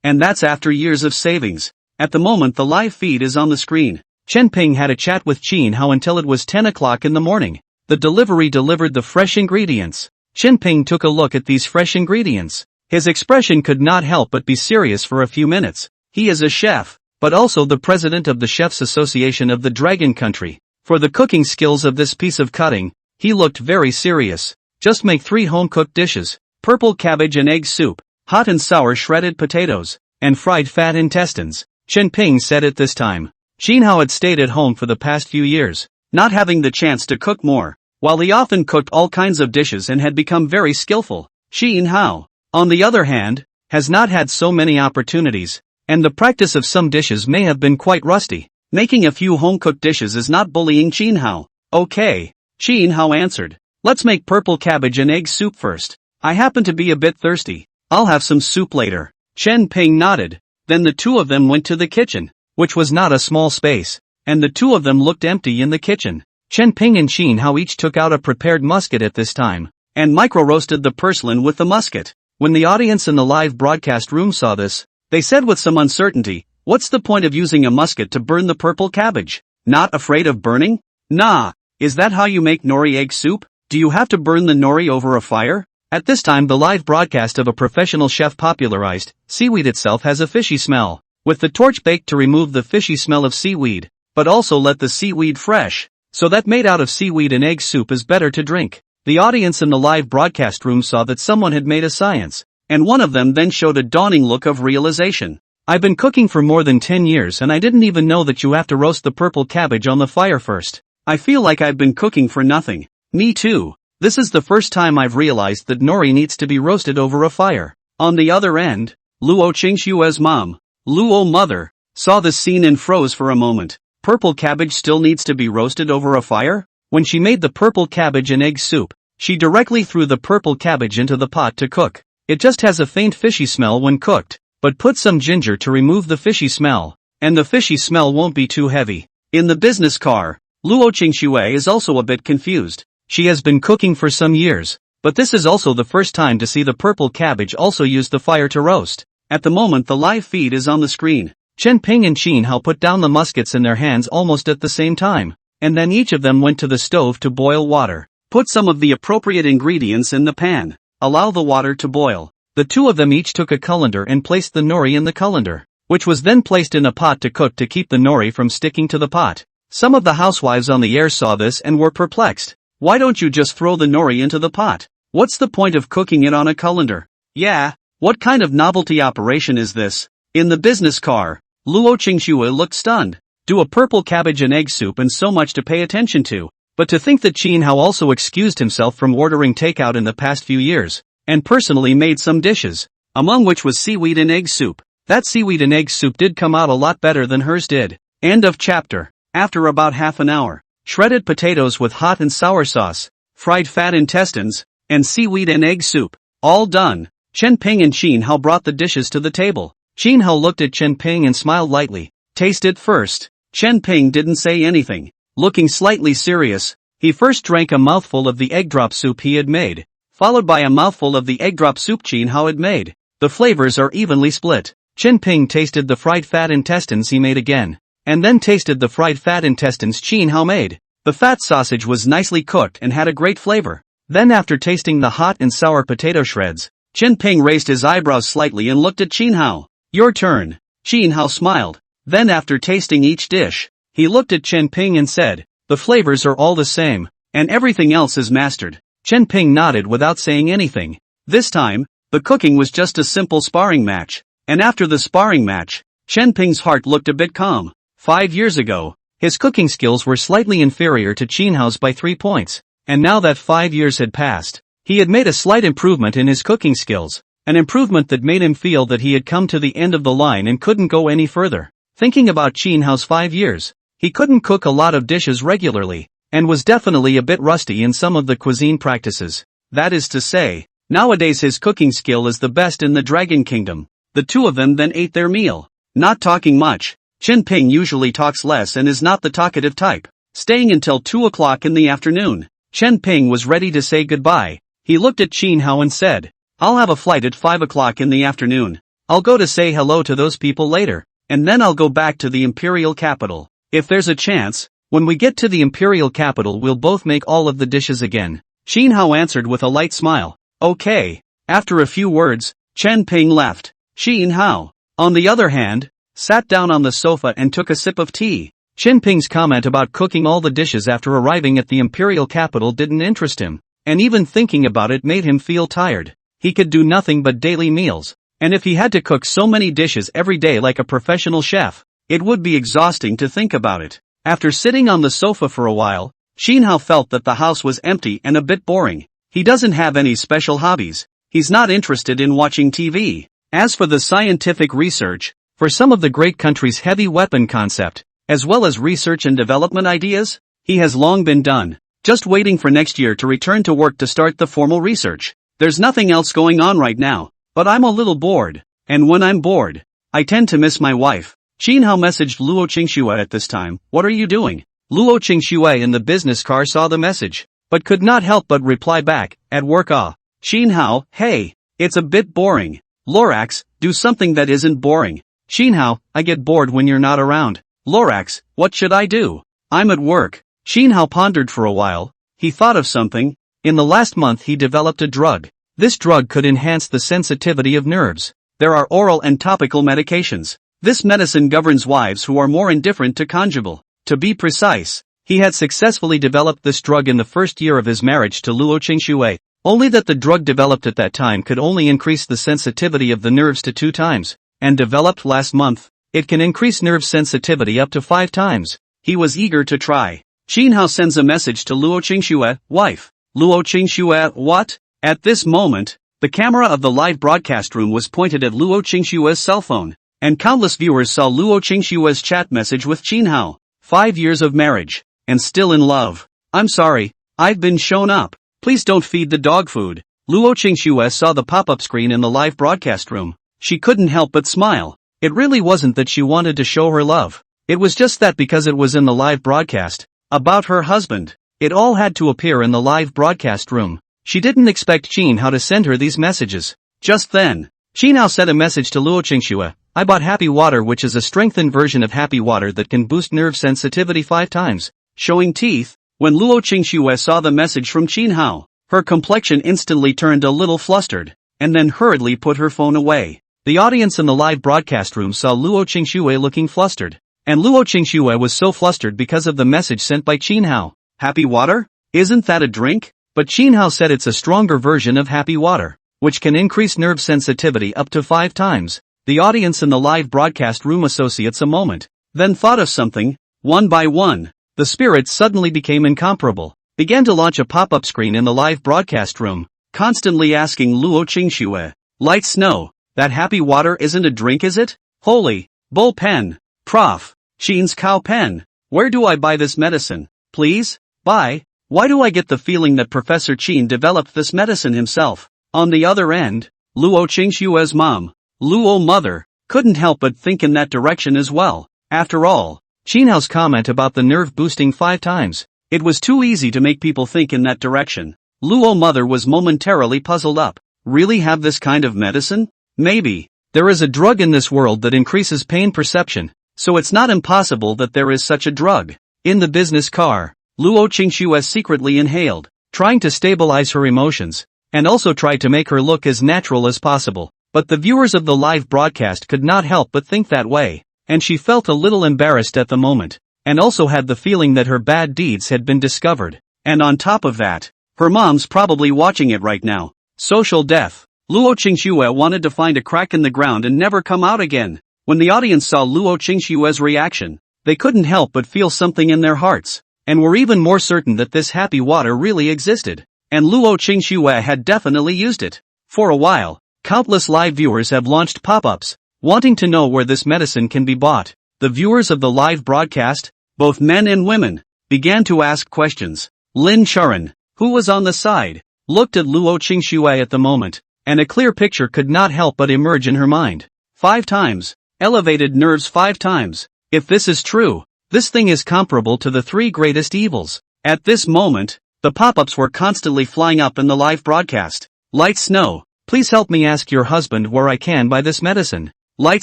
And that's after years of savings. At the moment the live feed is on the screen. Chen Ping had a chat with Qin Hao until it was 10 o'clock in the morning. The delivery delivered the fresh ingredients. Chen Ping took a look at these fresh ingredients. His expression could not help but be serious for a few minutes. He is a chef, but also the president of the Chefs Association of the Dragon Country. For the cooking skills of this piece of cutting, he looked very serious. Just make 3 home-cooked dishes: purple cabbage and egg soup, hot and sour shredded potatoes, and fried fat intestines. Chen Ping said at this time. Qin Hao had stayed at home for the past few years, not having the chance to cook more. While he often cooked all kinds of dishes and had become very skillful, Qin Hao, on the other hand, has not had so many opportunities, and the practice of some dishes may have been quite rusty. Making a few home-cooked dishes is not bullying Qin Hao. Okay, Qin Hao answered. Let's make purple cabbage and egg soup first. I happen to be a bit thirsty. I'll have some soup later. Chen Ping nodded. Then the two of them went to the kitchen, which was not a small space, and the two of them looked empty in the kitchen. Chen Ping and Qin Hao each took out a prepared musket at this time, and micro-roasted the purslane with the musket. When the audience in the live broadcast room saw this, they said with some uncertainty, "What's the point of using a musket to burn the purple cabbage? Not afraid of burning? Nah, is that how you make nori egg soup? Do you have to burn the nori over a fire?" At this time the live broadcast of a professional chef popularized, seaweed itself has a fishy smell. With the torch baked to remove the fishy smell of seaweed, but also let the seaweed fresh, so that made out of seaweed and egg soup is better to drink. The audience in the live broadcast room saw that someone had made a science, and one of them then showed a dawning look of realization. I've been cooking for more than 10 years and I didn't even know that you have to roast the purple cabbage on the fire first. I feel like I've been cooking for nothing. Me too. This is the first time I've realized that nori needs to be roasted over a fire. On the other end, Luo Qingshue's mom, Luo mother, saw this scene and froze for a moment. Purple cabbage still needs to be roasted over a fire? When she made the purple cabbage and egg soup, she directly threw the purple cabbage into the pot to cook. It just has a faint fishy smell when cooked, but put some ginger to remove the fishy smell, and the fishy smell won't be too heavy. In the business car, Luo Qingxue is also a bit confused. She has been cooking for some years, but this is also the first time to see the purple cabbage also use the fire to roast. At the moment the live feed is on the screen. Chen Ping and Qin Hao put down the muskets in their hands almost at the same time, and then each of them went to the stove to boil water. Put some of the appropriate ingredients in the pan. Allow the water to boil. The two of them each took a colander and placed the nori in the colander, which was then placed in a pot to cook to keep the nori from sticking to the pot. Some of the housewives on the air saw this and were perplexed. Why don't you just throw the nori into the pot? What's the point of cooking it on a colander? Yeah, what kind of novelty operation is this? In the business car, Luo Qingxue looked stunned. Do a purple cabbage and egg soup and so much to pay attention to. But to think that Qin Hao also excused himself from ordering takeout in the past few years, and personally made some dishes, among which was seaweed and egg soup. That seaweed and egg soup did come out a lot better than hers did. End of chapter. After about half an hour, shredded potatoes with hot and sour sauce, fried fat intestines, and seaweed and egg soup. All done. Chen Ping and Qin Hao brought the dishes to the table. Qin Hao looked at Chen Ping and smiled lightly. Taste it first. Chen Ping didn't say anything. Looking slightly serious, he first drank a mouthful of the egg drop soup he had made, followed by a mouthful of the egg drop soup Qin Hao had made. The flavors are evenly split. Chen Ping tasted the fried fat intestines he made again, and then tasted the fried fat intestines Qin Hao made. The fat sausage was nicely cooked and had a great flavor. Then after tasting the hot and sour potato shreds, Chen Ping raised his eyebrows slightly and looked at Qin Hao. Your turn. Qin Hao smiled. Then after tasting each dish, he looked at Chen Ping and said, the flavors are all the same, and everything else is mastered. Chen Ping nodded without saying anything. This time, the cooking was just a simple sparring match, and after the sparring match, Chen Ping's heart looked a bit calm. 5 years ago, his cooking skills were slightly inferior to Qin Hao's by 3 points, and now that 5 years had passed, he had made a slight improvement in his cooking skills, an improvement that made him feel that he had come to the end of the line and couldn't go any further. Thinking about Qin Hao's 5 years, he couldn't cook a lot of dishes regularly, and was definitely a bit rusty in some of the cuisine practices. That is to say, nowadays his cooking skill is the best in the Dragon Kingdom. The two of them then ate their meal, not talking much. Chen Ping usually talks less and is not the talkative type, staying until 2 o'clock in the afternoon. Chen Ping was ready to say goodbye. He looked at Qin Hao and said, I'll have a flight at 5 o'clock in the afternoon. I'll go to say hello to those people later, and then I'll go back to the imperial capital. If there's a chance, when we get to the imperial capital we'll both make all of the dishes again. Xin Hao answered with a light smile. Okay. After a few words, Chen Ping left. Xin Hao, on the other hand, sat down on the sofa and took a sip of tea. Chen Ping's comment about cooking all the dishes after arriving at the imperial capital didn't interest him, and even thinking about it made him feel tired. He could do nothing but daily meals, and if he had to cook so many dishes every day like a professional chef, it would be exhausting to think about it. After sitting on the sofa for a while, Xin Hao felt that the house was empty and a bit boring. He doesn't have any special hobbies. He's not interested in watching TV. As for the scientific research, for some of the great countries' heavy weapon concept, as well as research and development ideas, he has long been done, just waiting for next year to return to work to start the formal research. There's nothing else going on right now, but I'm a little bored, and when I'm bored, I tend to miss my wife. Xin Hao messaged Luo Qingxue at this time. What are you doing? Luo Qingxue in the business car saw the message, but could not help but reply back, at work. Xin Hao, hey, it's a bit boring. Lorax, do something that isn't boring. Xin Hao, I get bored when you're not around. Lorax, what should I do? I'm at work. Xin Hao pondered for a while. He thought of something. In the last month he developed a drug. This drug could enhance the sensitivity of nerves. There are oral and topical medications. This medicine governs wives who are more indifferent to conjugal. To be precise, he had successfully developed this drug in the first year of his marriage to Luo Qingxue, only that the drug developed at that time could only increase the sensitivity of the nerves to 2 times, and developed last month, it can increase nerve sensitivity up to 5 times. He was eager to try. Xin Hao sends a message to Luo Qingxue, wife. Luo Qingxue, what? At this moment, the camera of the live broadcast room was pointed at Luo Qingxue's cell phone, and countless viewers saw Luo Qingxue's chat message with Xin Hao. 5 years of marriage, and still in love. I'm sorry, I've been shown up. Please don't feed the dog food. Luo Qingxue saw the pop-up screen in the live broadcast room. She couldn't help but smile. It really wasn't that she wanted to show her love. It was just that because it was in the live broadcast, about her husband, it all had to appear in the live broadcast room. She didn't expect Xin Hao to send her these messages. Just then, Xin Hao sent a message to Luo Qingxue. I bought Happy Water, which is a strengthened version of Happy Water that can boost nerve sensitivity 5 times. Showing teeth. When Luo Qingxue saw the message from Xin Hao, her complexion instantly turned a little flustered, and then hurriedly put her phone away. The audience in the live broadcast room saw Luo Qingxue looking flustered, and Luo Qingxue was so flustered because of the message sent by Xin Hao. Happy Water? Isn't that a drink? But Xin Hao said it's a stronger version of Happy Water, which can increase nerve sensitivity up to 5 times. The audience in the live broadcast room associates a moment, then thought of something. One by one, the spirits suddenly became incomparable, began to launch a pop-up screen in the live broadcast room, constantly asking Luo Qingxue, Light Snow, that Happy Water isn't a drink, is it? Holy bull pen. Prof. Xin's cow pen. Where do I buy this medicine? Please? Buy? Why do I get the feeling that Professor Qin developed this medicine himself? On the other end, Luo Qingxue's mom, Luo mother, couldn't help but think in that direction as well. After all, Xin Hao's comment about the nerve boosting 5 times, it was too easy to make people think in that direction. Luo mother was momentarily puzzled up. Really have this kind of medicine? Maybe. There is a drug in this world that increases pain perception, so it's not impossible that there is such a drug. In the business car, Luo Qingxue secretly inhaled, trying to stabilize her emotions, and also tried to make her look as natural as possible. But the viewers of the live broadcast could not help but think that way, and she felt a little embarrassed at the moment, and also had the feeling that her bad deeds had been discovered. And on top of that, her mom's probably watching it right now. Social death. Luo Qingxue wanted to find a crack in the ground and never come out again. When the audience saw Luo Qingxue's reaction, they couldn't help but feel something in their hearts, and were even more certain that this Happy Water really existed, and Luo Qingxue had definitely used it. For a while, countless live viewers have launched pop-ups, wanting to know where this medicine can be bought. The viewers of the live broadcast, both men and women, began to ask questions. Lin Churan, who was on the side, looked at Luo Qingxue at the moment, and a clear picture could not help but emerge in her mind. 5 times. Elevated nerves 5 times. If this is true, this thing is comparable to the 3 greatest evils. At this moment, the pop-ups were constantly flying up in the live broadcast. Light Snow, Please help me ask your husband where I can buy this medicine. Light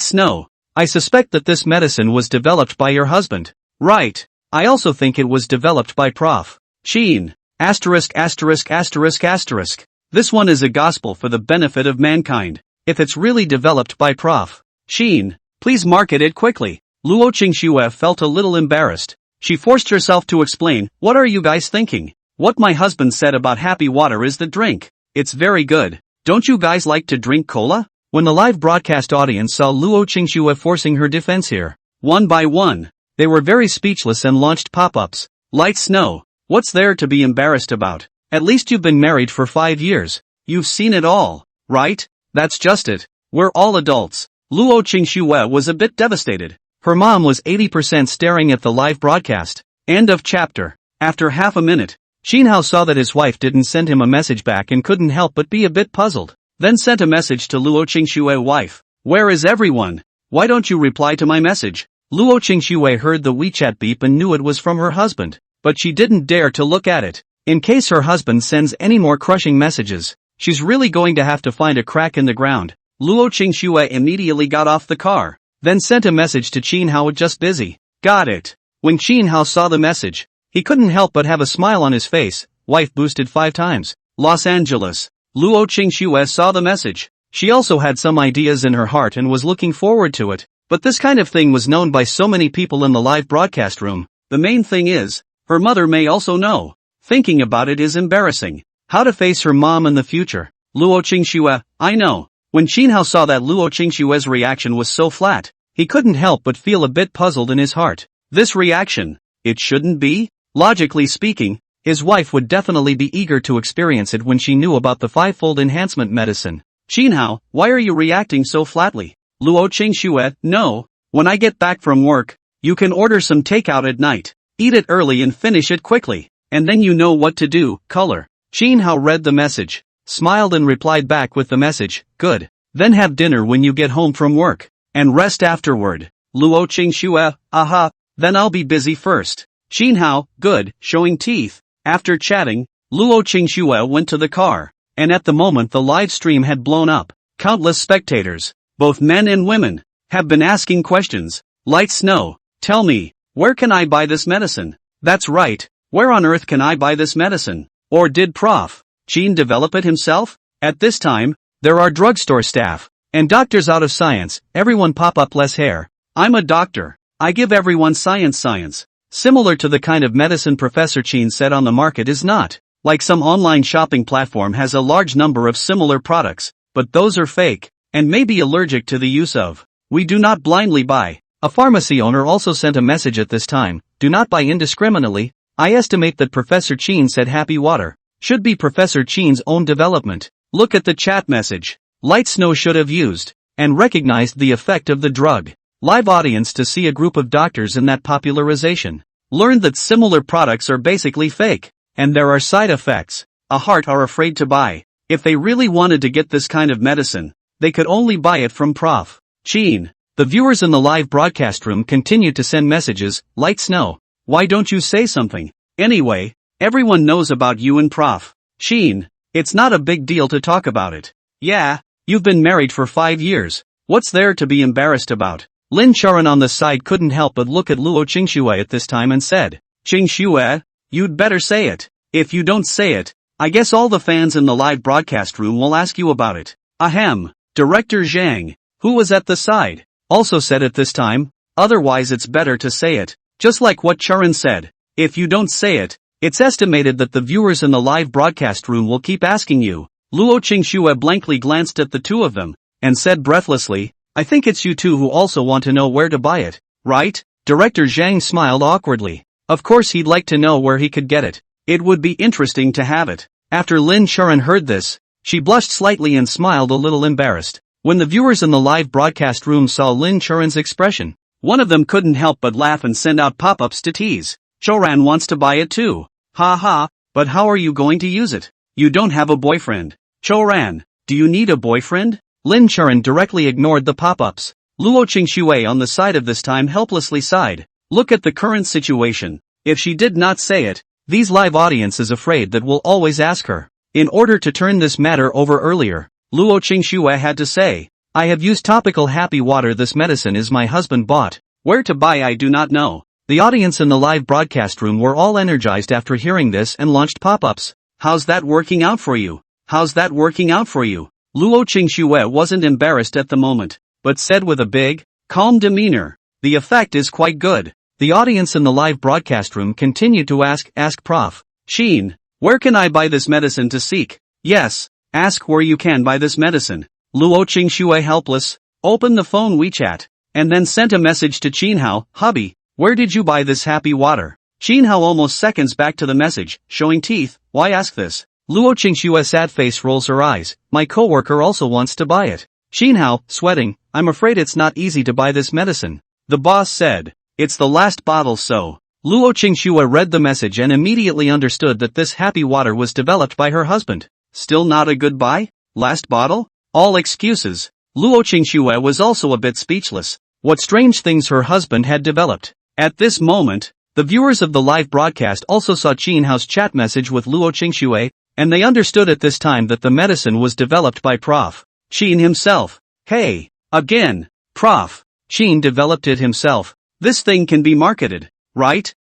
Snow. I suspect that this medicine was developed by your husband. Right. I also think it was developed by Prof. Sheen. Asterisk asterisk asterisk asterisk. This one is a gospel for the benefit of mankind. If it's really developed by Prof. Sheen, please market it quickly. Luo Qingxue felt a little embarrassed. She forced herself to explain, what are you guys thinking? What my husband said about happy water is the drink. It's very good. Don't you guys like to drink cola? When the live broadcast audience saw Luo Qingxue forcing her defense here, one by one, they were very speechless and launched pop-ups. Light Snow, what's there to be embarrassed about? At least you've been married for 5 years. You've seen it all, right? That's just it. We're all adults. Luo Qingxue was a bit devastated. Her mom was 80% staring at the live broadcast. End of chapter. After half a minute, Xinhao saw that his wife didn't send him a message back and couldn't help but be a bit puzzled. Then sent a message to Luo Qingxue wife. Where is everyone? Why don't you reply to my message? Luo Qingxue heard the WeChat beep and knew it was from her husband, but she didn't dare to look at it. In case her husband sends any more crushing messages, she's really going to have to find a crack in the ground. Luo Qingxue immediately got off the car, then sent a message to Xinhao just busy. Got it. When Xinhao saw the message, he couldn't help but have a smile on his face. Wife boosted 5 times. Los Angeles. Luo Qingxue saw the message. She also had some ideas in her heart and was looking forward to it. But this kind of thing was known by so many people in the live broadcast room. The main thing is, her mother may also know. Thinking about it is embarrassing. How to face her mom in the future. Luo Qingxue, I know. When Xinhao saw that Luo Qingxue's reaction was so flat, he couldn't help but feel a bit puzzled in his heart. This reaction, it shouldn't be? Logically speaking, his wife would definitely be eager to experience it when she knew about the 5-fold enhancement medicine. Xinhao, why are you reacting so flatly? Luo Qingxue, no. When I get back from work, you can order some takeout at night. Eat it early and finish it quickly. And then you know what to do, color. Xinhao read the message, smiled and replied back with the message, good. Then have dinner when you get home from work. And rest afterward. Luo Qingxue, aha, then I'll be busy first. Xinhao, good, showing teeth. After chatting, Luo Qingxue went to the car. And at the moment the live stream had blown up. Countless spectators, both men and women, have been asking questions. Light Snow, tell me, where can I buy this medicine? That's right, where on earth can I buy this medicine? Or did Prof. Sheen develop it himself? At this time, there are drugstore staff, and doctors out of science, everyone pop up less hair. I'm a doctor. I give everyone science. Similar to the kind of medicine Professor Sheen said on the market is not. Like some online shopping platform has a large number of similar products, but those are fake, and may be allergic to the use of. We do not blindly buy. A pharmacy owner also sent a message at this time, do not buy indiscriminately. I estimate that Professor Sheen said happy water should be Professor Sheen's own development. Look at the chat message. Light Snow should have used and recognized the effect of the drug. Live audience to see a group of doctors in that popularization. Learned that similar products are basically fake, and there are side effects. A heart are afraid to buy. If they really wanted to get this kind of medicine, they could only buy it from Prof. Sheen. The viewers in the live broadcast room continued to send messages. Light Snow, why don't you say something? Anyway, everyone knows about you and Prof. Sheen. It's not a big deal to talk about it. Yeah, you've been married for 5 years. What's there to be embarrassed about? Lin Charan on the side couldn't help but look at Luo Qingxue at this time and said, Qingxue, you'd better say it. If you don't say it, I guess all the fans in the live broadcast room will ask you about it. Ahem. Director Zhang, who was at the side, also said at this time, otherwise it's better to say it. Just like what Charan said, if you don't say it, it's estimated that the viewers in the live broadcast room will keep asking you. Luo Qingxue blankly glanced at the two of them, and said breathlessly, I think it's you two who also want to know where to buy it, right? Director Zhang smiled awkwardly. Of course he'd like to know where he could get it. It would be interesting to have it. After Lin Charan heard this, she blushed slightly and smiled a little embarrassed. When the viewers in the live broadcast room saw Lin Charan's expression, one of them couldn't help but laugh and send out pop-ups to tease. Choran wants to buy it too. Ha ha, but how are you going to use it? You don't have a boyfriend. Choran, do you need a boyfriend? Lin Charan directly ignored the pop-ups. Luo Qingxue on the side of this time helplessly sighed. Look at the current situation. If she did not say it, these live audience is afraid that will always ask her. In order to turn this matter over earlier, Luo Qingxue had to say. I have used topical happy water. This medicine is my husband bought. Where to buy I do not know. The audience in the live broadcast room were all energized after hearing this and launched pop-ups. How's that working out for you? How's that working out for you? Luo Qingxue wasn't embarrassed at the moment, but said with a big, calm demeanor, the effect is quite good. The audience in the live broadcast room continued to ask Prof. Sheen, where can I buy this medicine to seek? Yes, ask where you can buy this medicine. Luo Qingxue helpless, opened the phone WeChat, and then sent a message to Qinhao, hubby, where did you buy this happy water? Qinhao almost seconds back to the message, showing teeth, why ask this? Luo Qingxue's sad face rolls her eyes, my coworker also wants to buy it. Qinhao, sweating, I'm afraid it's not easy to buy this medicine. The boss said, it's the last bottle so. Luo Qingxue read the message and immediately understood that this happy water was developed by her husband. Still not a good buy? Last bottle? All excuses. Luo Qingxue was also a bit speechless. What strange things her husband had developed. At this moment, the viewers of the live broadcast also saw Qinhao's chat message with Luo Qingxue, and they understood at this time that the medicine was developed by Prof. Qin himself. Hey, again, Prof. Qin developed it himself. This thing can be marketed, right?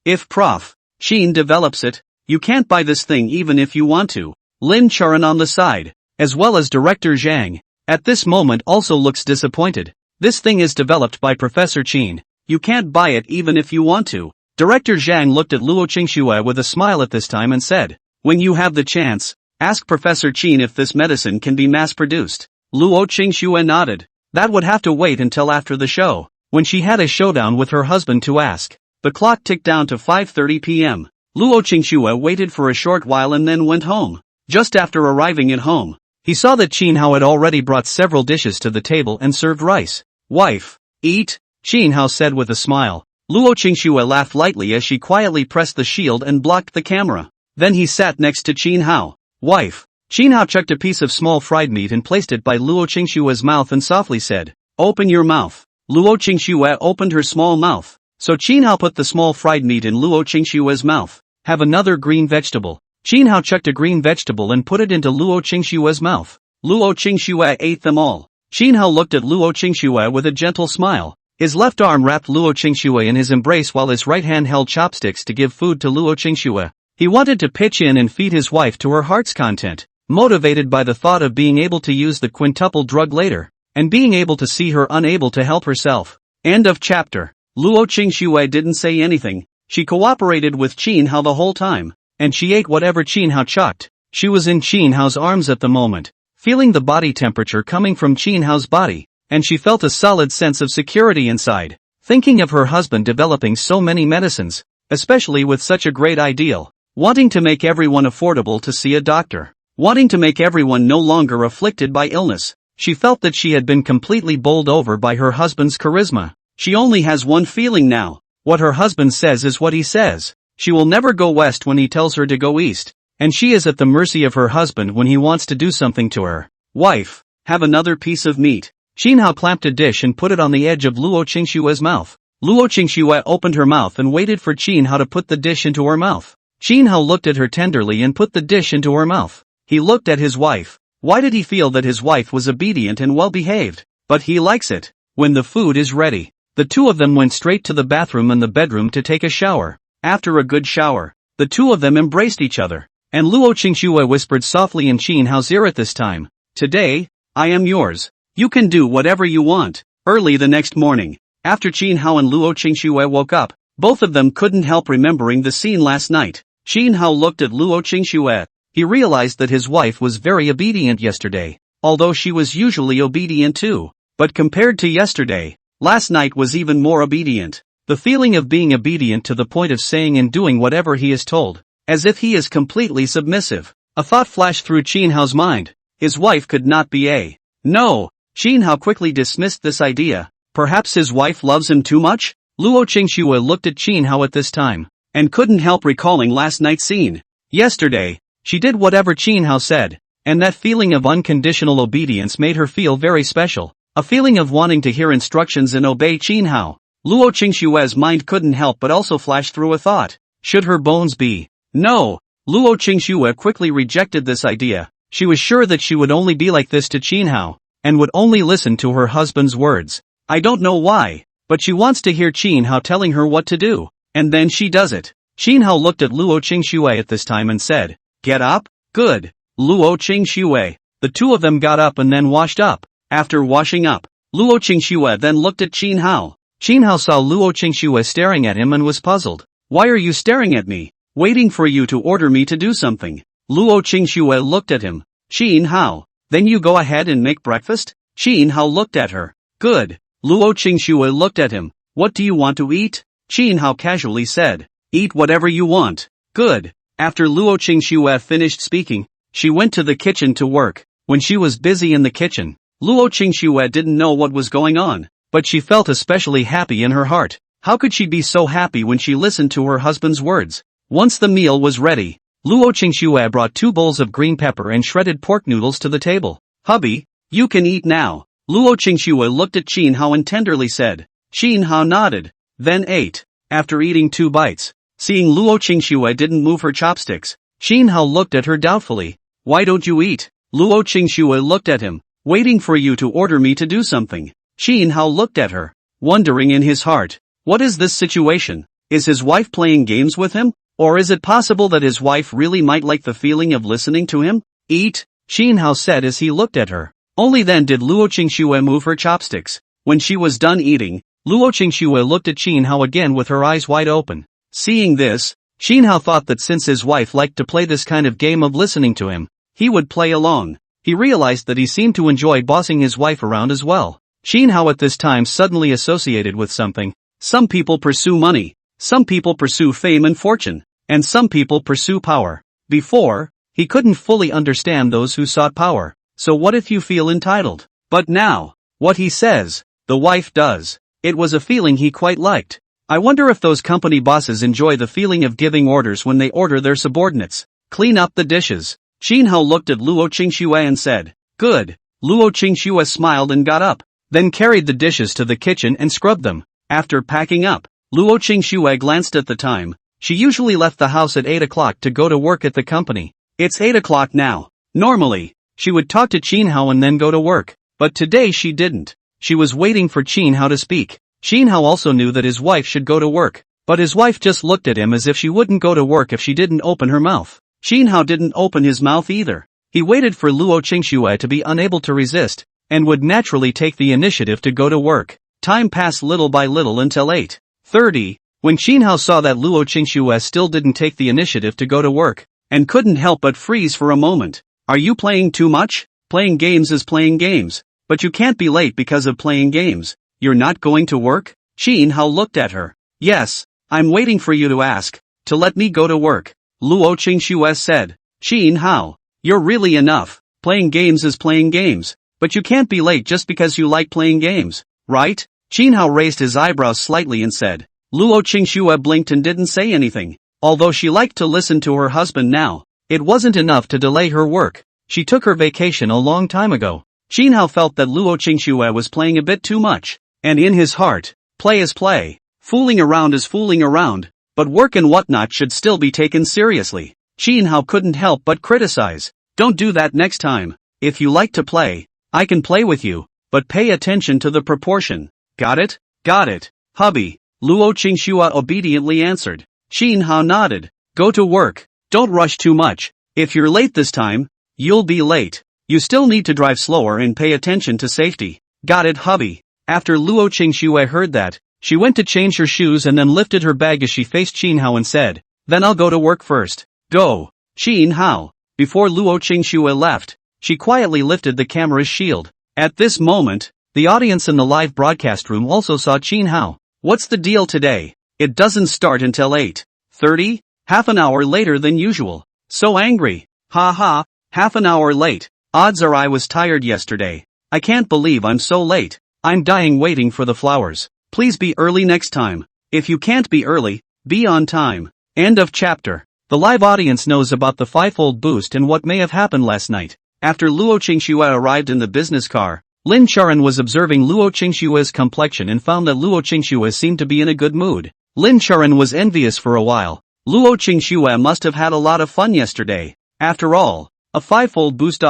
If Prof. Qin develops it, you can't buy this thing even if you want to. Lin Charan on the side, as well as director Zhang, at this moment also looks disappointed. This thing is developed by Professor Qin. You can't buy it even if you want to. Director Zhang looked at Luo Qingxue with a smile at this time and said, when you have the chance, ask Professor Qin if this medicine can be mass-produced. Luo Qingxue nodded. That would have to wait until after the show, when she had a showdown with her husband to ask. The clock ticked down to 5:30 p.m. Luo Qingxue waited for a short while and then went home. Just after arriving at home, he saw that Qinhao had already brought several dishes to the table and served rice. Wife, eat, Qinhao said with a smile. Luo Qingxue laughed lightly as she quietly pressed the shield and blocked the camera. Then he sat next to Qinhao. Wife, Qinhao chucked a piece of small fried meat and placed it by Luo Qingxue's mouth and softly said, open your mouth. Luo Qingxue opened her small mouth, so Qinhao put the small fried meat in Luo Qingxue's mouth. Have another green vegetable. Qinhao chucked a green vegetable and put it into Luo Qingxue's mouth. Luo Qingxue ate them all. Qinhao looked at Luo Qingxue with a gentle smile. His left arm wrapped Luo Qingxue in his embrace while his right hand held chopsticks to give food to Luo Qingxue. He wanted to pitch in and feed his wife to her heart's content, motivated by the thought of being able to use the quintuple drug later, and being able to see her unable to help herself. End of chapter. Luo Qingxue didn't say anything. She cooperated with Qinhao the whole time, and she ate whatever Qinhao chucked. She was in Qinhao's arms at the moment, feeling the body temperature coming from Qinhao's body, and she felt a solid sense of security inside, thinking of her husband developing so many medicines, especially with such a great ideal, wanting to make everyone affordable to see a doctor, wanting to make everyone no longer afflicted by illness. She felt that she had been completely bowled over by her husband's charisma. She only has one feeling now. What her husband says is what he says. She will never go west when he tells her to go east, and she is at the mercy of her husband when he wants to do something to her. Wife, have another piece of meat. Qinhao clamped a dish and put it on the edge of Luo Qingxue's mouth. Luo Qingxue opened her mouth and waited for Qinhao to put the dish into her mouth. Qinhao looked at her tenderly and put the dish into her mouth. He looked at his wife. Why did he feel that his wife was obedient and well-behaved? But he likes it. When the food is ready, the two of them went straight to the bathroom and the bedroom to take a shower. After a good shower, the two of them embraced each other, and Luo Qingxue whispered softly in Qinhao's ear at this time, today, I am yours. You can do whatever you want. Early the next morning, after Qinhao and Luo Qingxue woke up, both of them couldn't help remembering the scene last night. Qinhao looked at Luo Qingxue. He realized that his wife was very obedient yesterday, although she was usually obedient too. But compared to yesterday, last night was even more obedient. The feeling of being obedient to the point of saying and doing whatever he is told, as if he is completely submissive. A thought flashed through Qinhao's mind. His wife could not be a no. Qinhao quickly dismissed this idea. Perhaps his wife loves him too much? Luo Qingxue looked at Qinhao at this time, and couldn't help recalling last night's scene. Yesterday, she did whatever Qinhao said, and that feeling of unconditional obedience made her feel very special. A feeling of wanting to hear instructions and obey Qinhao. Luo Qingxue's mind couldn't help but also flash through a thought. Should her bones be? No. Luo Qingxue quickly rejected this idea. She was sure that she would only be like this to Chin Hao, and would only listen to her husband's words. I don't know why, but she wants to hear Chin Hao telling her what to do, and then she does it. Chin Hao looked at Luo Qingxue at this time and said, "Get up? Good. Luo Qingxue." The two of them got up and then washed up. After washing up, Luo Qingxue then looked at Chin Hao. Chin Hao saw Luo Qingxue staring at him and was puzzled. "Why are you staring at me? Waiting for you to order me to do something." Luo Qingxue looked at him. "Chin Hao, then you go ahead and make breakfast?" Chin Hao looked at her. "Good." Luo Qingxue looked at him. "What do you want to eat?" Chin Hao casually said. "Eat whatever you want." "Good." After Luo Qingxue finished speaking, she went to the kitchen to work. When she was busy in the kitchen, Luo Qingxue didn't know what was going on, but she felt especially happy in her heart. How could she be so happy when she listened to her husband's words? Once the meal was ready, Luo Qingxue brought 2 bowls of green pepper and shredded pork noodles to the table. "Hubby, you can eat now." Luo Qingxue looked at Chin Hao and tenderly said. Chin Hao nodded, then ate. After eating 2 bites, seeing Luo Qingxue didn't move her chopsticks, Chin Hao looked at her doubtfully. "Why don't you eat?" Luo Qingxue looked at him. "Waiting for you to order me to do something." Chin Hao looked at her, wondering in his heart, what is this situation? Is his wife playing games with him? Or is it possible that his wife really might like the feeling of listening to him? "Eat," Chin Hao said as he looked at her. Only then did Luo Qingxue move her chopsticks. When she was done eating, Luo Qingxue looked at Chin Hao again with her eyes wide open. Seeing this, Chin Hao thought that since his wife liked to play this kind of game of listening to him, he would play along. He realized that he seemed to enjoy bossing his wife around as well. Chin Hao at this time suddenly associated with something. Some people pursue money, some people pursue fame and fortune, and some people pursue power. Before, he couldn't fully understand those who sought power. So what if you feel entitled? But now, what he says, the wife does. It was a feeling he quite liked. I wonder if those company bosses enjoy the feeling of giving orders when they order their subordinates. "Clean up the dishes." Chin Hao looked at Luo Qingxue and said, "Good." Luo Qingxue smiled and got up, then carried the dishes to the kitchen and scrubbed them. After packing up, Luo Qingxue glanced at the time. She usually left the house at 8 o'clock to go to work at the company. It's 8 o'clock now. Normally, she would talk to Chin Hao and then go to work, but today she didn't. She was waiting for Chin Hao to speak. Chin Hao also knew that his wife should go to work, but his wife just looked at him as if she wouldn't go to work if she didn't open her mouth. Chin Hao didn't open his mouth either. He waited for Luo Qingxue to be unable to resist, and would naturally take the initiative to go to work. Time passed little by little until 8:30, when Chin Hao saw that Luo Qingxue still didn't take the initiative to go to work, and couldn't help but freeze for a moment. "Are you playing too much? Playing games is playing games, but you can't be late because of playing games. You're not going to work?" Chin Hao looked at her. "Yes, I'm waiting for you to ask, to let me go to work," Luo Qingxue said. "Chin Hao, you're really enough. Playing games is playing games, but you can't be late just because you like playing games, right?" Chin Hao raised his eyebrows slightly and said. Luo Qingxue blinked and didn't say anything. Although she liked to listen to her husband now, it wasn't enough to delay her work. She took her vacation a long time ago. Chin Hao felt that Luo Qingxue was playing a bit too much, and in his heart, play is play, fooling around is fooling around, but work and whatnot should still be taken seriously. Chin Hao couldn't help but criticize. "Don't do that next time. If you like to play, I can play with you, but pay attention to the proportion. Got it?" "Got it, hubby," Luo Qingxue obediently answered. Chin Hao nodded. "Go to work. Don't rush too much. If you're late this time, you'll be late. You still need to drive slower and pay attention to safety." "Got it, hubby." After Luo Qingxue heard that, she went to change her shoes and then lifted her bag as she faced Chin Hao and said, "Then I'll go to work first." "Go, Chin Hao." Before Luo Qingxue left, she quietly lifted the camera's shield. At this moment, the audience in the live broadcast room also saw Chin Hao. "What's the deal today? It doesn't start until 8:30? Half an hour later than usual. So angry. Ha ha, half an hour late. Odds are I was tired yesterday. I can't believe I'm so late. I'm dying waiting for the flowers. Please be early next time. If you can't be early, be on time." End of chapter. The live audience knows about the fivefold boost and what may have happened last night. After Luo Qingxue arrived in the business car, Lin Charan was observing Luo Qingxue's complexion and found that Luo Qingxue seemed to be in a good mood. Lin Charan was envious for a while. Luo Qingxue must have had a lot of fun yesterday. After all, A fivefold boost.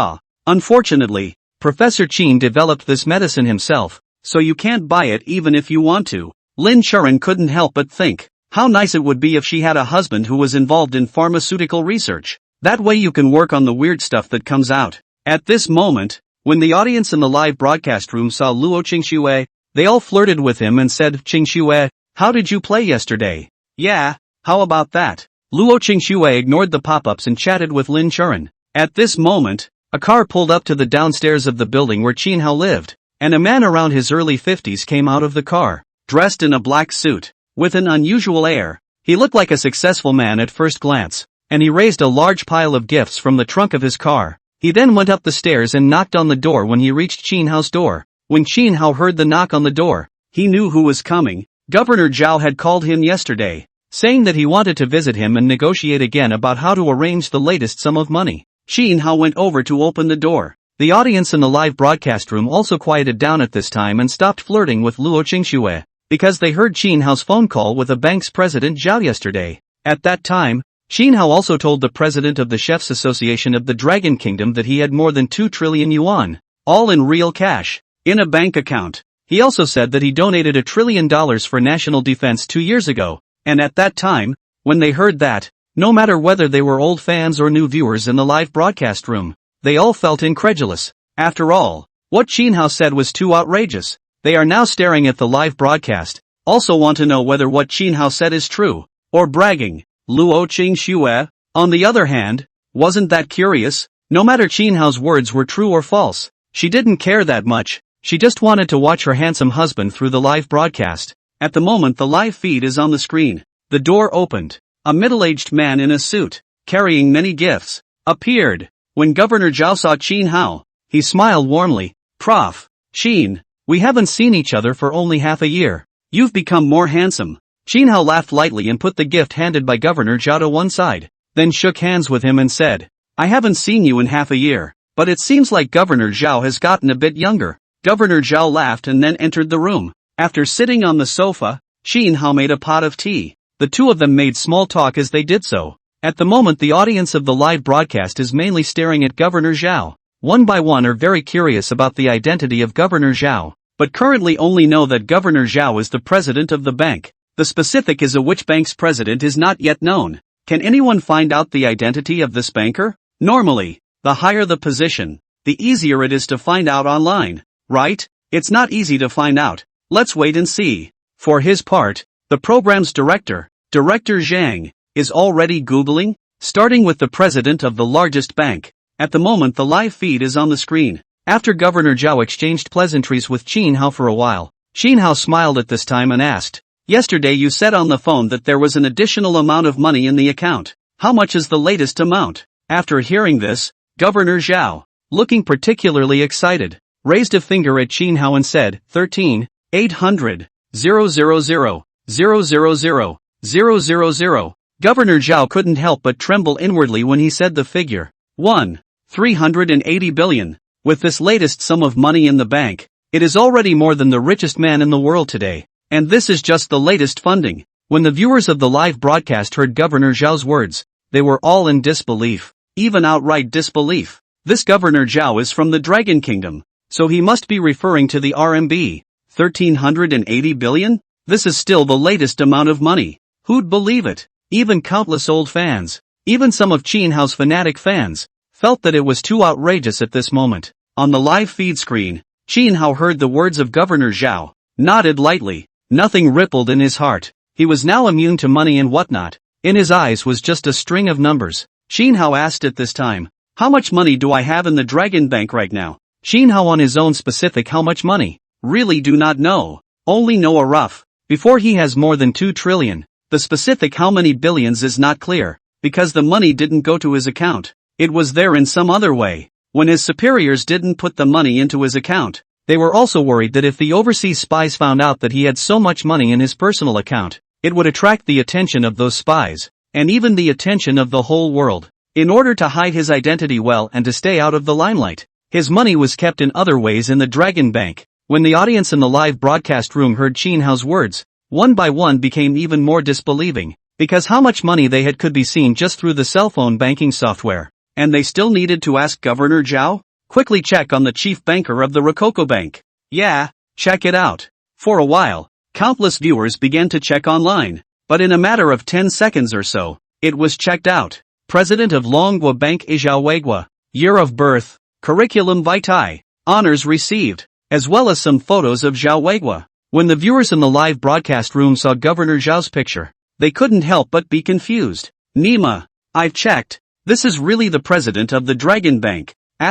Unfortunately, Professor Chin developed this medicine himself, so you can't buy it even if you want to. Lin Churan couldn't help but think, how nice it would be if she had a husband who was involved in pharmaceutical research. That way you can work on the weird stuff that comes out. At this moment, when the audience in the live broadcast room saw Luo Qingxue, they all flirted with him and said, Qingxue, how did you play yesterday? Yeah, how about that? Luo Qingxue ignored the pop-ups and chatted with Lin Churan. At this moment, a car pulled up to the downstairs of the building where Qin Hao lived, and a man around his early 50s came out of the car, dressed in a black suit, with an unusual air. He looked like a successful man at first glance, and he raised a large pile of gifts from the trunk of his car. He then went up the stairs and knocked on the door. When he reached Qin Hao's door, when Qin Hao heard the knock on the door, he knew who was coming. Governor Zhao had called him yesterday, saying that he wanted to visit him and negotiate again about how to arrange the latest sum of money. Qin Hao went over to open the door. The audience in the live broadcast room also quieted down at this time and stopped flirting with Luo Qingxue, because they heard Qin Hao's phone call with the bank's president Zhao yesterday. At that time, Qin Hao also told the president of the Chefs Association of the Dragon Kingdom that he had more than 2 trillion yuan, all in real cash, in a bank account. He also said that he donated $1 trillion for national defense 2 years ago, and at that time, when they heard that, no matter whether they were old fans or new viewers in the live broadcast room, they all felt incredulous. After all, what Qin Hao said was too outrageous. They are now staring at the live broadcast, also want to know whether what Qin Hao said is true, or bragging. Luo Qingxue, on the other hand, wasn't that curious. No matter Qin Hao's words were true or false, she didn't care that much. She just wanted to watch her handsome husband through the live broadcast. At the moment the live feed is on the screen. The door opened. A middle-aged man in a suit, carrying many gifts, appeared. When Governor Zhao saw Qin Hao, he smiled warmly. Prof. Qin, we haven't seen each other for only half a year. You've become more handsome. Qin Hao laughed lightly and put the gift handed by Governor Zhao to one side, then shook hands with him and said, I haven't seen you in half a year, but it seems like Governor Zhao has gotten a bit younger. Governor Zhao laughed and then entered the room. After sitting on the sofa, Qin Hao made a pot of tea. The two of them made small talk as they did so. At the moment the audience of the live broadcast is mainly staring at Governor Zhao. One by one are very curious about the identity of Governor Zhao, but currently only know that Governor Zhao is the president of the bank. The specific is of which bank's president is not yet known. Can anyone find out the identity of this banker? Normally, the higher the position, the easier it is to find out online, right? It's not easy to find out. Let's wait and see. For his part, the program's director, Director Zhang, is already Googling, starting with the president of the largest bank. At the moment the live feed is on the screen. After Governor Zhao exchanged pleasantries with Qin Hao for a while, Qin Hao smiled at this time and asked, Yesterday you said on the phone that there was an additional amount of money in the account. How much is the latest amount? After hearing this, Governor Zhao, looking particularly excited, raised a finger at Qin Hao and said, 13,800,000,000. Governor Zhao couldn't help but tremble inwardly when he said the figure. 1,380 billion. With this latest sum of money in the bank, it is already more than the richest man in the world today. And this is just the latest funding. When the viewers of the live broadcast heard Governor Zhao's words, they were all in disbelief, even outright disbelief. This Governor Zhao is from the Dragon Kingdom, so he must be referring to the RMB. 1,380 billion? This is still the latest amount of money. Who'd believe it? Even countless old fans, even some of Qin Hao's fanatic fans, felt that it was too outrageous at this moment. On the live feed screen, Qin Hao heard the words of Governor Zhao, nodded lightly. Nothing rippled in his heart. He was now immune to money and whatnot. In his eyes was just a string of numbers. Qin Hao asked at this time, how much money do I have in the Dragon Bank right now? Qin Hao on his own specific how much money? Really do not know. Only know a rough. Before he has more than 2 trillion. The specific how many billions is not clear, because the money didn't go to his account. It was there in some other way. When his superiors didn't put the money into his account, they were also worried that if the overseas spies found out that he had so much money in his personal account, it would attract the attention of those spies, and even the attention of the whole world. In order to hide his identity well and to stay out of the limelight, his money was kept in other ways in the Dragon Bank. When the audience in the live broadcast room heard Qin Hao's words, one by one became even more disbelieving, because how much money they had could be seen just through the cell phone banking software. And they still needed to ask Governor Zhao? Quickly check on the chief banker of the Rococo Bank. Yeah, check it out. For a while, countless viewers began to check online, but in a matter of 10 seconds or so, it was checked out. President of Longhua Bank Zhao Weigua. Year of birth, curriculum vitae, honors received, as well as some photos of Zhao Weigua. When the viewers in the live broadcast room saw Governor Zhao's picture, they couldn't help but be confused. Nima, I've checked. This is really the president of the Dragon Bank. I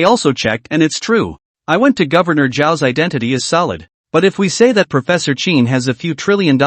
also checked and it's true. I went to Governor Zhao's identity is solid. But if we say that Professor Qin has a few $1 trillion,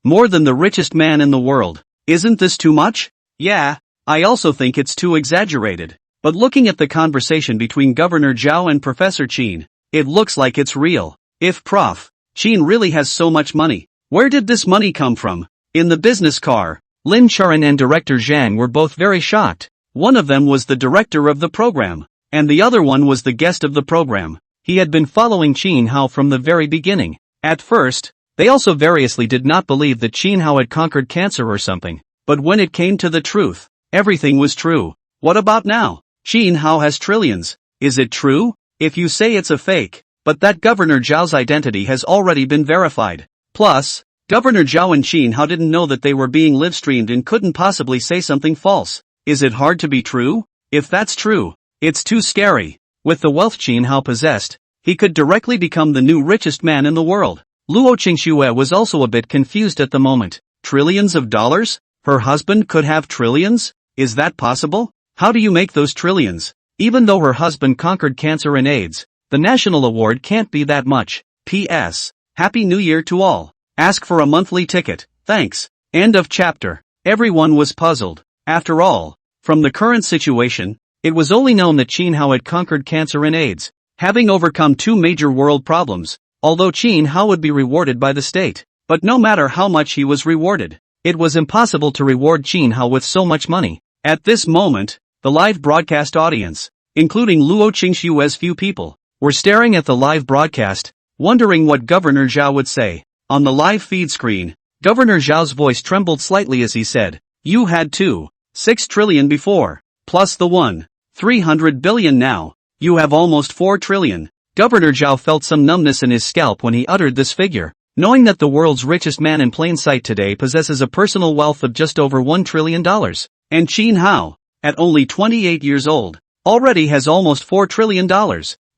more than the richest man in the world, isn't this too much? Yeah, I also think it's too exaggerated. But looking at the conversation between Governor Zhao and Professor Qin, it looks like it's real. If Prof. Qin really has so much money, where did this money come from? In the business car, Lin Charan and Director Zhang were both very shocked. One of them was the director of the program, and the other one was the guest of the program. He had been following Qin Hao from the very beginning. At first, they also variously did not believe that Qin Hao had conquered cancer or something, but when it came to the truth, everything was true. What about now? Qin Hao has trillions. Is it true? If you say it's a fake, but that Governor Zhao's identity has already been verified. Plus, Governor Zhao and Qin Hao didn't know that they were being live-streamed and couldn't possibly say something false. Is it hard to be true? If that's true, it's too scary. With the wealth Qin Hao possessed, he could directly become the new richest man in the world. Luo Qingxue was also a bit confused at the moment. Trillions of dollars? Her husband could have trillions? Is that possible? How do you make those trillions? Even though her husband conquered cancer and AIDS, the national award can't be that much. P.S. Happy New Year to all. Ask for a monthly ticket, thanks. End of chapter. Everyone was puzzled. After all, from the current situation, it was only known that Qin Hao had conquered cancer and AIDS, having overcome two major world problems, although Qin Hao would be rewarded by the state. But no matter how much he was rewarded, it was impossible to reward Qin Hao with so much money. At this moment, the live broadcast audience, including Luo Qingxue's few people, were staring at the live broadcast, wondering what Governor Zhao would say. On the live feed screen, Governor Zhao's voice trembled slightly as he said, "You had 2.6 trillion before, plus the 1.3 billion now. You have almost 4 trillion. Governor Zhao felt some numbness in his scalp when he uttered this figure, knowing that the world's richest man in plain sight today possesses a personal wealth of just over $1 trillion. And Qin Hao, at only 28 years old, already has almost $4 trillion.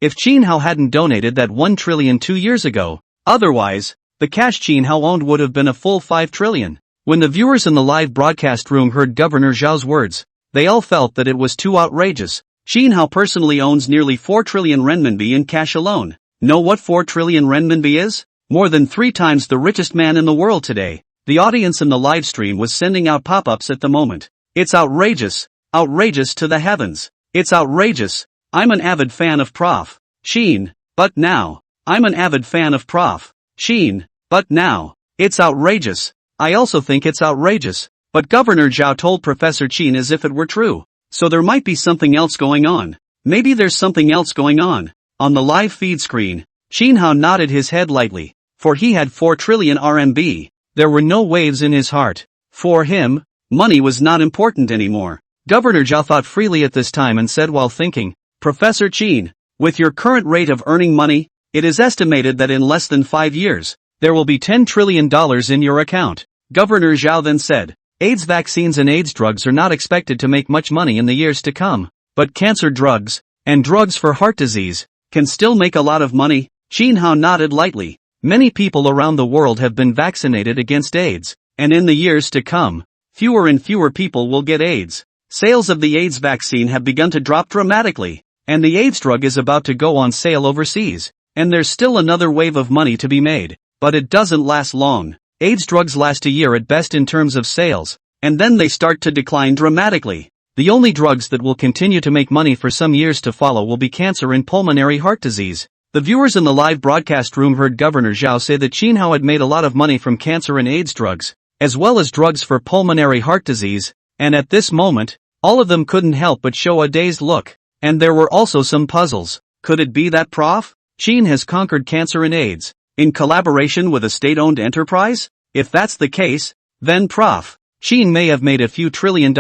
If Qin Hao hadn't donated that 1 trillion 2 years ago, otherwise, the cash Qin Hao owned would have been a full 5 trillion. When the viewers in the live broadcast room heard Governor Zhao's words, they all felt that it was too outrageous. Qin Hao personally owns nearly 4 trillion renminbi in cash alone. Know what 4 trillion renminbi is? More than 3 times the richest man in the world today. The audience in the live stream was sending out pop-ups at the moment. It's outrageous. Outrageous to the heavens. It's outrageous. I'm an avid fan of Prof. Qin, but now. I'm an avid fan of Prof. Qin, but now. It's outrageous. I also think it's outrageous. But Governor Zhao told Professor Qin as if it were true. So there might be something else going on. Maybe there's something else going on. On the live feed screen, Qin Hao nodded his head lightly, for he had 4 trillion RMB. There were no waves in his heart. For him, money was not important anymore. Governor Zhao thought freely at this time and said while thinking, Professor Qin, with your current rate of earning money, it is estimated that in less than 5 years, there will be $10 trillion in your account. Governor Zhao then said, AIDS vaccines and AIDS drugs are not expected to make much money in the years to come, but cancer drugs, and drugs for heart disease, can still make a lot of money. Qin Hao nodded lightly. Many people around the world have been vaccinated against AIDS, and in the years to come, fewer and fewer people will get AIDS. Sales of the AIDS vaccine have begun to drop dramatically, and the AIDS drug is about to go on sale overseas, and there's still another wave of money to be made, but it doesn't last long. AIDS drugs last a year at best in terms of sales, and then they start to decline dramatically. The only drugs that will continue to make money for some years to follow will be cancer and pulmonary heart disease. The viewers in the live broadcast room heard Governor Zhao say that Qin Hao had made a lot of money from cancer and AIDS drugs, as well as drugs for pulmonary heart disease, and at this moment, all of them couldn't help but show a dazed look. And there were also some puzzles. Could it be that Prof. Qin has conquered cancer and AIDS, in collaboration with a state-owned enterprise? If that's the case, then Prof. Qin may have made a few $1 trillion.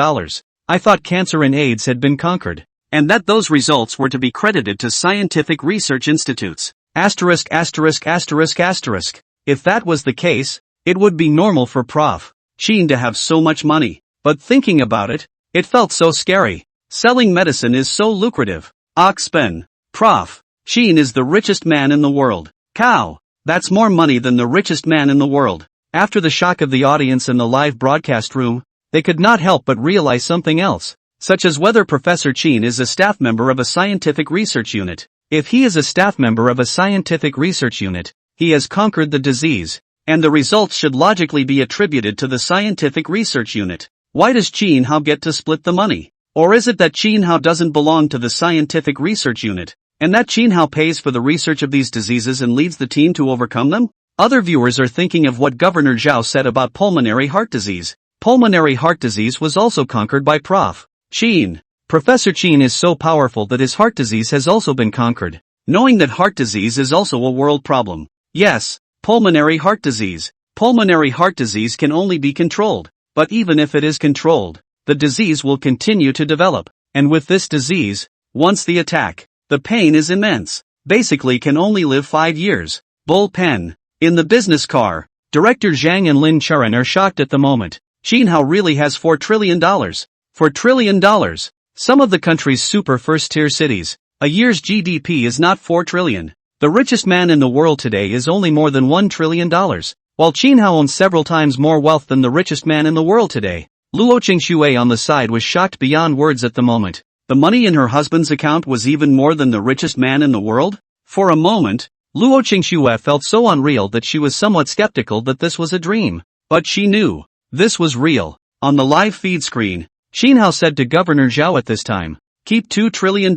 I thought cancer and AIDS had been conquered, and that those results were to be credited to scientific research institutes. Asterisk asterisk asterisk asterisk. If that was the case, it would be normal for Prof. Qin to have so much money. But thinking about it, it felt so scary. Selling medicine is so lucrative. Oxpen. Prof. Qin is the richest man in the world. Cow. That's more money than the richest man in the world. After the shock of the audience in the live broadcast room, they could not help but realize something else, such as whether Professor Qin is a staff member of a scientific research unit. If he is a staff member of a scientific research unit, he has conquered the disease, and the results should logically be attributed to the scientific research unit. Why does Qin Hao get to split the money? Or is it that Qin Hao doesn't belong to the scientific research unit, and that Qin Hao pays for the research of these diseases and leads the team to overcome them? Other viewers are thinking of what Governor Zhao said about pulmonary heart disease. Pulmonary heart disease was also conquered by Prof. Qin. Professor Qin is so powerful that his heart disease has also been conquered, knowing that heart disease is also a world problem. Yes, pulmonary heart disease. Pulmonary heart disease can only be controlled, but even if it is controlled, the disease will continue to develop, and with this disease, once the attack, the pain is immense. Basically can only live 5 years. Bullpen. In the business car, director Zhang and Lin Churan are shocked at the moment. Qin Hao really has $4 trillion. $4 trillion. Some of the country's super first-tier cities, a year's GDP is not 4 trillion. The richest man in the world today is only more than $1 trillion, while Qin Hao owns several times more wealth than the richest man in the world today. Luo Qingshui on the side was shocked beyond words at the moment. The money in her husband's account was even more than the richest man in the world? For a moment, Luo Qingshui felt so unreal that she was somewhat skeptical that this was a dream. But she knew this was real. On the live feed screen, Qin Hao said to Governor Zhao at this time, "Keep $2 trillion,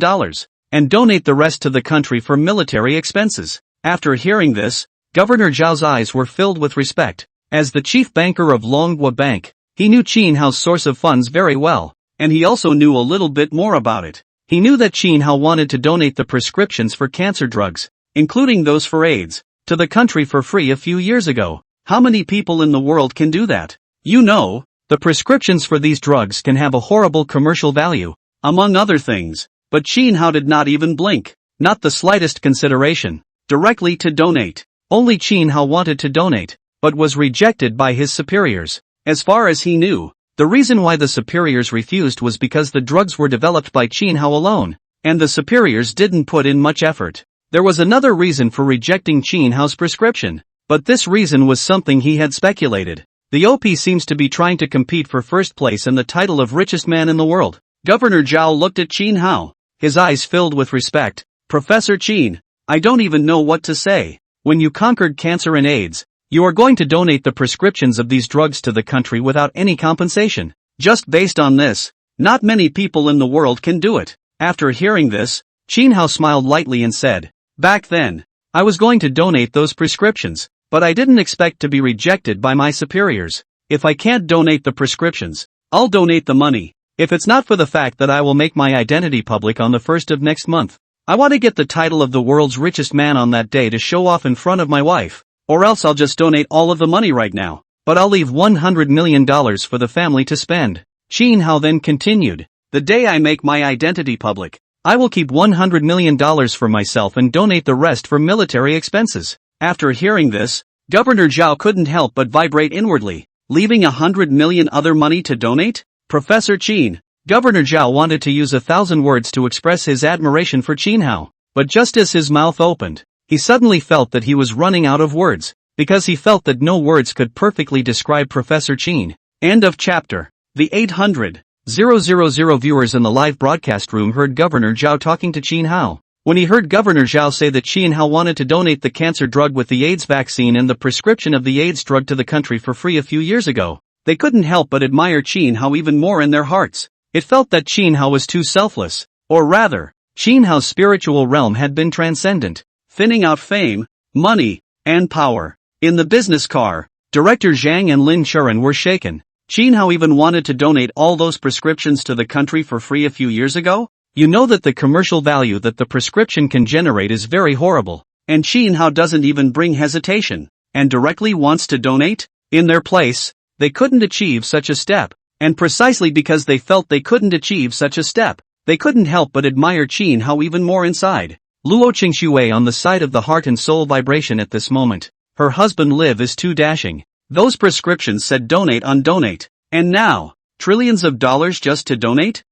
and donate the rest to the country for military expenses." After hearing this, Governor Zhao's eyes were filled with respect. As the chief banker of Longhua Bank, he knew Qin Hao's source of funds very well, and he also knew a little bit more about it. He knew that Qin Hao wanted to donate the prescriptions for cancer drugs, including those for AIDS, to the country for free a few years ago. How many people in the world can do that? You know, the prescriptions for these drugs can have a horrible commercial value, among other things, but Qin Hao did not even blink, not the slightest consideration, directly to donate. Only Qin Hao wanted to donate, but was rejected by his superiors. As far as he knew, the reason why the superiors refused was because the drugs were developed by Qin Hao alone, and the superiors didn't put in much effort. There was another reason for rejecting Qin Hao's prescription, but this reason was something he had speculated. The OP seems to be trying to compete for first place and the title of richest man in the world. Governor Zhao looked at Qin Hao, his eyes filled with respect. "Professor Qin, I don't even know what to say. When you conquered cancer and AIDS, you are going to donate the prescriptions of these drugs to the country without any compensation. Just based on this, not many people in the world can do it." After hearing this, Qin Hao smiled lightly and said, "Back then, I was going to donate those prescriptions, but I didn't expect to be rejected by my superiors. If I can't donate the prescriptions, I'll donate the money. If it's not for the fact that I will make my identity public on the 1st of next month. I want to get the title of the world's richest man on that day to show off in front of my wife. Or else I'll just donate all of the money right now. But I'll leave $100 million for the family to spend." Qin Hao then continued, "The day I make my identity public, I will keep $100 million for myself and donate the rest for military expenses." After hearing this, Governor Zhao couldn't help but vibrate inwardly. Leaving $100 million other money to donate? Professor Qin. Governor Zhao wanted to use 1,000 words to express his admiration for Qin Hao, but just as his mouth opened, he suddenly felt that he was running out of words, because he felt that no words could perfectly describe Professor Qin. End of chapter. The 800,000 viewers in the live broadcast room heard Governor Zhao talking to Qin Hao. When he heard Governor Zhao say that Qin Hao wanted to donate the cancer drug with the AIDS vaccine and the prescription of the AIDS drug to the country for free a few years ago, they couldn't help but admire Qin Hao even more in their hearts. It felt that Qin Hao was too selfless, or rather, Qin Hao's spiritual realm had been transcendent, thinning out fame, money, and power. In the business car, Director Zhang and Lin Churan were shaken. Qin Hao even wanted to donate all those prescriptions to the country for free a few years ago? You know that the commercial value that the prescription can generate is very horrible, and Qin Hao doesn't even bring hesitation, and directly wants to donate? In their place, they couldn't achieve such a step. And precisely because they felt they couldn't achieve such a step, they couldn't help but admire Qin Hao even more inside. Luo Qingxue on the side of the heart and soul vibration at this moment. Her husband Liv is too dashing. Those prescriptions said donate on donate. And now, trillions of dollars just to donate?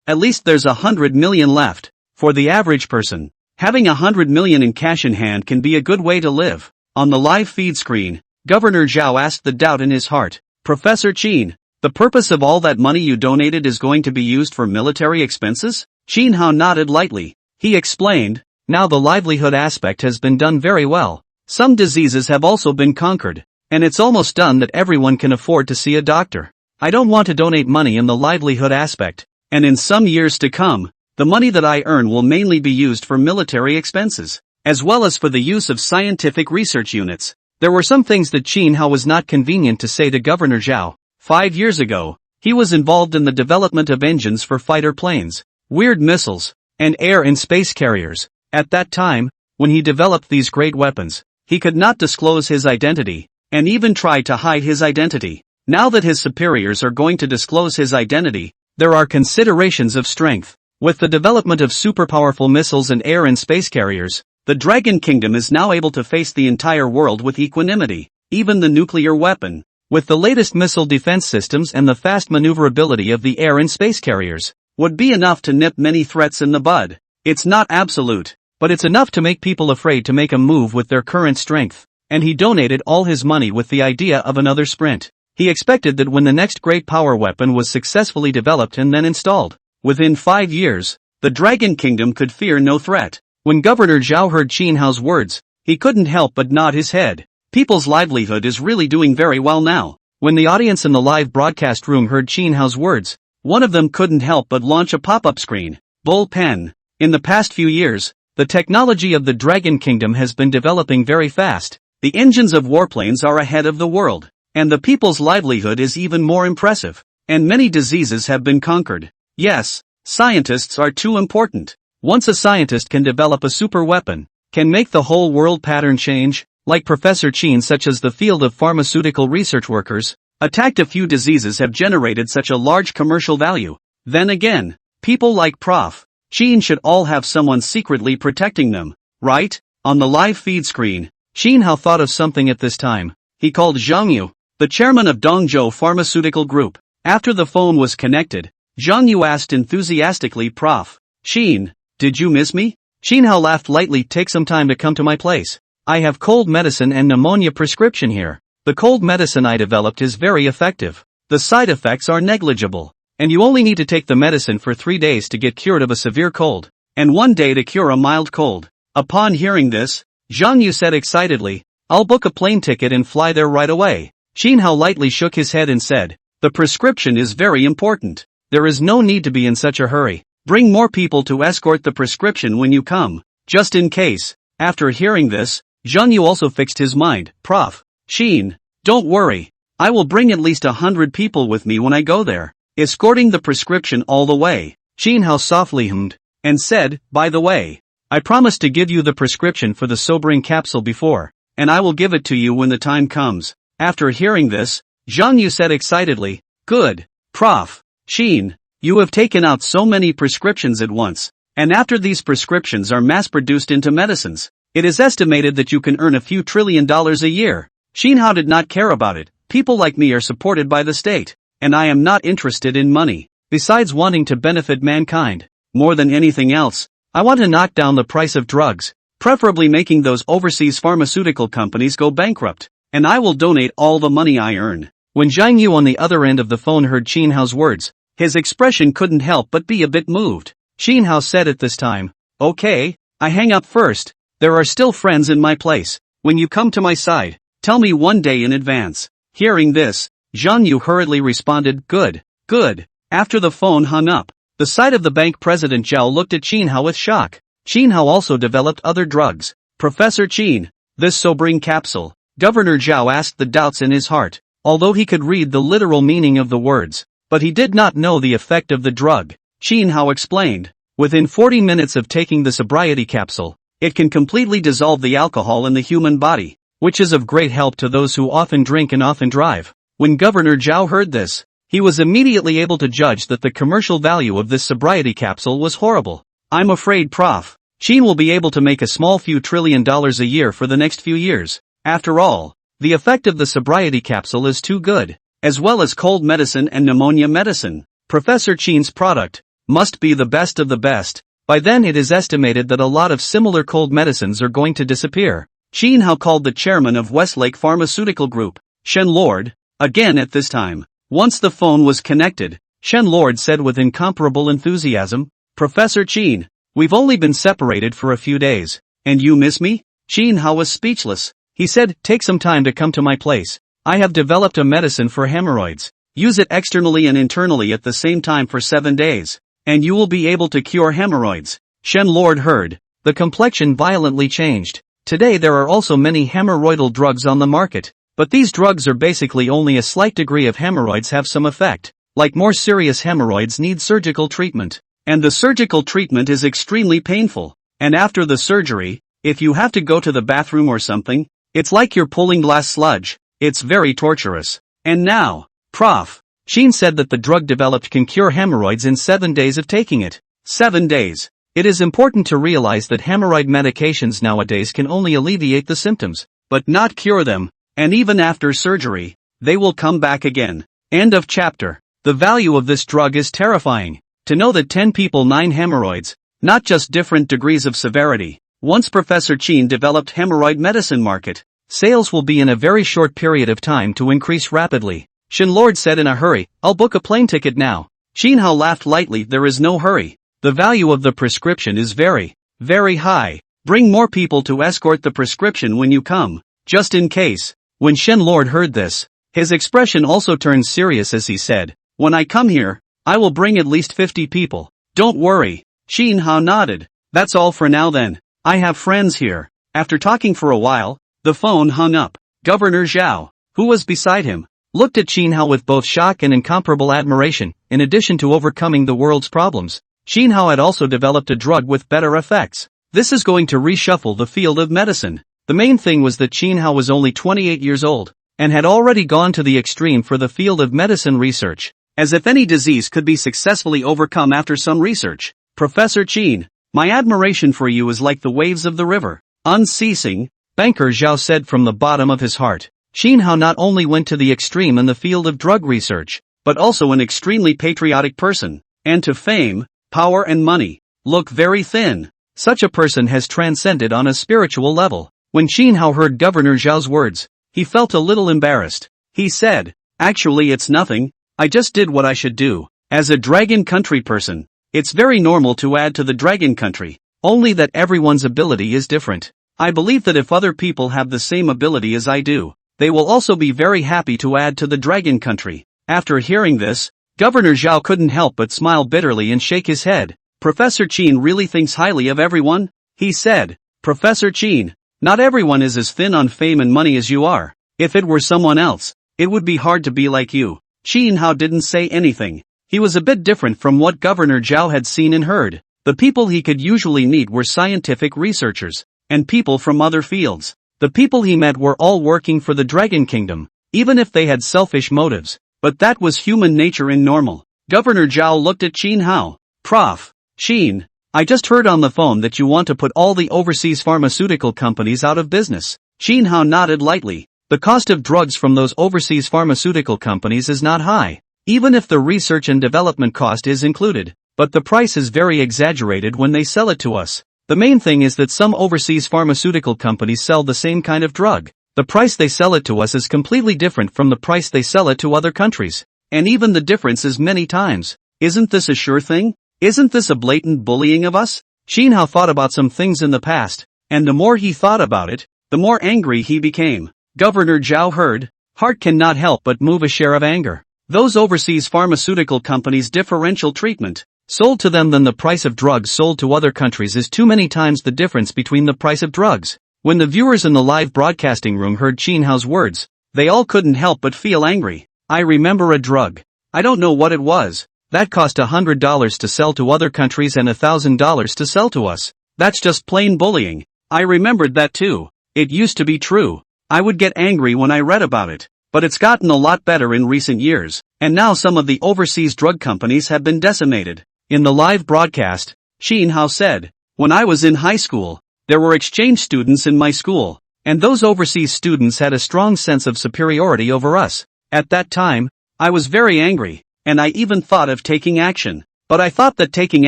At least there's 100 million left. For the average person, having 100 million in cash in hand can be a good way to live. On the live feed screen, Governor Zhao asked the doubt in his heart. Professor Qin, the purpose of all that money you donated is going to be used for military expenses? Qin Hao nodded lightly. He explained, now the livelihood aspect has been done very well. Some diseases have also been conquered. And it's almost done that everyone can afford to see a doctor. I don't want to donate money in the livelihood aspect. And in some years to come, the money that I earn will mainly be used for military expenses, as well as for the use of scientific research units. There were some things that Qin Hao was not convenient to say to Governor Zhao. 5 years ago, he was involved in the development of engines for fighter planes, weird missiles, and air and space carriers. At that time, when he developed these great weapons, he could not disclose his identity, and even tried to hide his identity. Now that his superiors are going to disclose his identity, there are considerations of strength. With the development of superpowerful missiles and air and space carriers, the Dragon Kingdom is now able to face the entire world with equanimity, even the nuclear weapon. With the latest missile defense systems and the fast maneuverability of the air and space carriers, would be enough to nip many threats in the bud. It's not absolute, but it's enough to make people afraid to make a move with their current strength. And he donated all his money with the idea of another sprint. He expected that when the next great power weapon was successfully developed and then installed, within 5 years, the Dragon Kingdom could fear no threat. When Governor Zhao heard Qin Hao's words, he couldn't help but nod his head. People's livelihood is really doing very well now. When the audience in the live broadcast room heard Qin Hao's words, one of them couldn't help but launch a pop-up screen. Bullpen. In the past few years, the technology of the Dragon Kingdom has been developing very fast. The engines of warplanes are ahead of the world, and the people's livelihood is even more impressive, and many diseases have been conquered. Yes, scientists are too important. Once a scientist can develop a super weapon, can make the whole world pattern change, like Professor Qin, such as the field of pharmaceutical research workers, attacked a few diseases have generated such a large commercial value. Then again, people like Prof. Qin should all have someone secretly protecting them, right? On the live feed screen, Qin Hao thought of something at this time. He called Zhang Yu, the chairman of Dongzhou Pharmaceutical Group. After the phone was connected, Zhang Yu asked enthusiastically, Prof. Qin, did you miss me? Qin Hao laughed lightly. Take some time to come to my place. I have cold medicine and pneumonia prescription here. The cold medicine I developed is very effective. The side effects are negligible. And you only need to take the medicine for 3 days to get cured of a severe cold, and 1 day to cure a mild cold. Upon hearing this, Zhang Yu said excitedly, I'll book a plane ticket and fly there right away. Qin Hao lightly shook his head and said, the prescription is very important. There is no need to be in such a hurry. Bring more people to escort the prescription when you come, just in case. After hearing this, Zhang Yu also fixed his mind. Prof. Qin, don't worry. I will bring at least 100 people with me when I go there, escorting the prescription all the way. Qin Hao softly hummed, and said, by the way, I promised to give you the prescription for the sobering capsule before, and I will give it to you when the time comes. After hearing this, Zhang Yu said excitedly, good, Prof. Qin, you have taken out so many prescriptions at once, and after these prescriptions are mass-produced into medicines, it is estimated that you can earn a few $1 trillion a year. Qin Hao did not care about it. People like me are supported by the state, and I am not interested in money. Besides wanting to benefit mankind, more than anything else, I want to knock down the price of drugs, preferably making those overseas pharmaceutical companies go bankrupt, and I will donate all the money I earn. When Zhang Yu on the other end of the phone heard Qin Hao's words, his expression couldn't help but be a bit moved. Qin Hao said at this time, okay, I hang up first. There are still friends in my place. When you come to my side, tell me 1 day in advance. Hearing this, Zhang Yu hurriedly responded, good, good. After the phone hung up, the side of the bank president Zhao looked at Qin Hao with shock. Qin Hao also developed other drugs. Professor Qin, this sobering capsule. Governor Zhao asked the doubts in his heart, although he could read the literal meaning of the words, but he did not know the effect of the drug. Qin Hao explained, within 40 minutes of taking the sobriety capsule, it can completely dissolve the alcohol in the human body, which is of great help to those who often drink and often drive. When Governor Zhao heard this, he was immediately able to judge that the commercial value of this sobriety capsule was horrible. I'm afraid Prof. Chin will be able to make a small few $1 trillion a year for the next few years. After all, the effect of the sobriety capsule is too good, as well as cold medicine and pneumonia medicine. Professor Chin's product must be the best of the best. By then it is estimated that a lot of similar cold medicines are going to disappear. Chin Hao called the chairman of Westlake Pharmaceutical Group, Shen Lord, again at this time. Once the phone was connected, Shen Lord said with incomparable enthusiasm, Professor Chin, we've only been separated for a few days, and you miss me? Chin Hao was speechless. He said, take some time to come to my place. I have developed a medicine for hemorrhoids. Use it externally and internally at the same time for 7 days, and you will be able to cure hemorrhoids. Shen Lord heard. The complexion violently changed. Today there are also many hemorrhoidal drugs on the market, but these drugs are basically only a slight degree of hemorrhoids have some effect. Like more serious hemorrhoids need surgical treatment, and the surgical treatment is extremely painful. And after the surgery, if you have to go to the bathroom or something, it's like you're pulling glass sludge. It's very torturous. And now, Prof. Chin said that the drug developed can cure hemorrhoids in 7 days of taking it. 7 days. It is important to realize that hemorrhoid medications nowadays can only alleviate the symptoms, but not cure them, and even after surgery, they will come back again. End of chapter. The value of this drug is terrifying. To know that 10 people 9 hemorrhoids, not just different degrees of severity. Once Professor Chin developed hemorrhoid medicine market, sales will be in a very short period of time to increase rapidly. Shen Lord said in a hurry, I'll book a plane ticket now. Chin Hao laughed lightly, there is no hurry. The value of the prescription is very, very high. Bring more people to escort the prescription when you come, just in case. When Shen Lord heard this, his expression also turned serious as he said, when I come here, I will bring at least 50 people. Don't worry. Chin Hao nodded. That's all for now then. I have friends here. After talking for a while, the phone hung up. Governor Zhao, who was beside him, looked at Chin Hao with both shock and incomparable admiration. In addition to overcoming the world's problems, Chin Hao had also developed a drug with better effects. This is going to reshuffle the field of medicine. The main thing was that Chin Hao was only 28 years old, and had already gone to the extreme for the field of medicine research. As if any disease could be successfully overcome after some research. Professor Chin, my admiration for you is like the waves of the river, unceasing, Banker Zhao said from the bottom of his heart. Chin Hao not only went to the extreme in the field of drug research, but also an extremely patriotic person, and to fame, power and money, look very thin. Such a person has transcended on a spiritual level. When Chin Hao heard Governor Zhao's words, he felt a little embarrassed. He said, actually it's nothing, I just did what I should do. As a dragon country person, it's very normal to add to the dragon country, only that everyone's ability is different. I believe that if other people have the same ability as I do, they will also be very happy to add to the dragon country. After hearing this, Governor Zhao couldn't help but smile bitterly and shake his head. Professor Chin really thinks highly of everyone? He said. Professor Chin, not everyone is as thin on fame and money as you are. If it were someone else, it would be hard to be like you. Chin Hao didn't say anything. He was a bit different from what Governor Zhao had seen and heard. The people he could usually meet were scientific researchers, and people from other fields. The people he met were all working for the Dragon Kingdom, even if they had selfish motives. But that was human nature in normal. Governor Zhao looked at Chin Hao. Prof. Chin, I just heard on the phone that you want to put all the overseas pharmaceutical companies out of business. Chin Hao nodded lightly. The cost of drugs from those overseas pharmaceutical companies is not high, even if the research and development cost is included, but the price is very exaggerated when they sell it to us. The main thing is that some overseas pharmaceutical companies sell the same kind of drug. The price they sell it to us is completely different from the price they sell it to other countries. And even the difference is many times. Isn't this a sure thing? Isn't this a blatant bullying of us? Chin Hao thought about some things in the past, and the more he thought about it, the more angry he became. Governor Zhao heard, heart cannot help but move a share of anger. Those overseas pharmaceutical companies' differential treatment, sold to them than the price of drugs sold to other countries is too many times the difference between the price of drugs. When the viewers in the live broadcasting room heard Chin Hao's words, they all couldn't help but feel angry. I remember a drug. I don't know what it was. That cost $100 to sell to other countries and $1,000 to sell to us. That's just plain bullying. I remembered that too. It used to be true. I would get angry when I read about it. but it's gotten a lot better in recent years, and now some of the overseas drug companies have been decimated. In the live broadcast, Shin Hao said, "When I was in high school, there were exchange students in my school, and those overseas students had a strong sense of superiority over us. At that time, I was very angry, and I even thought of taking action. But I thought that taking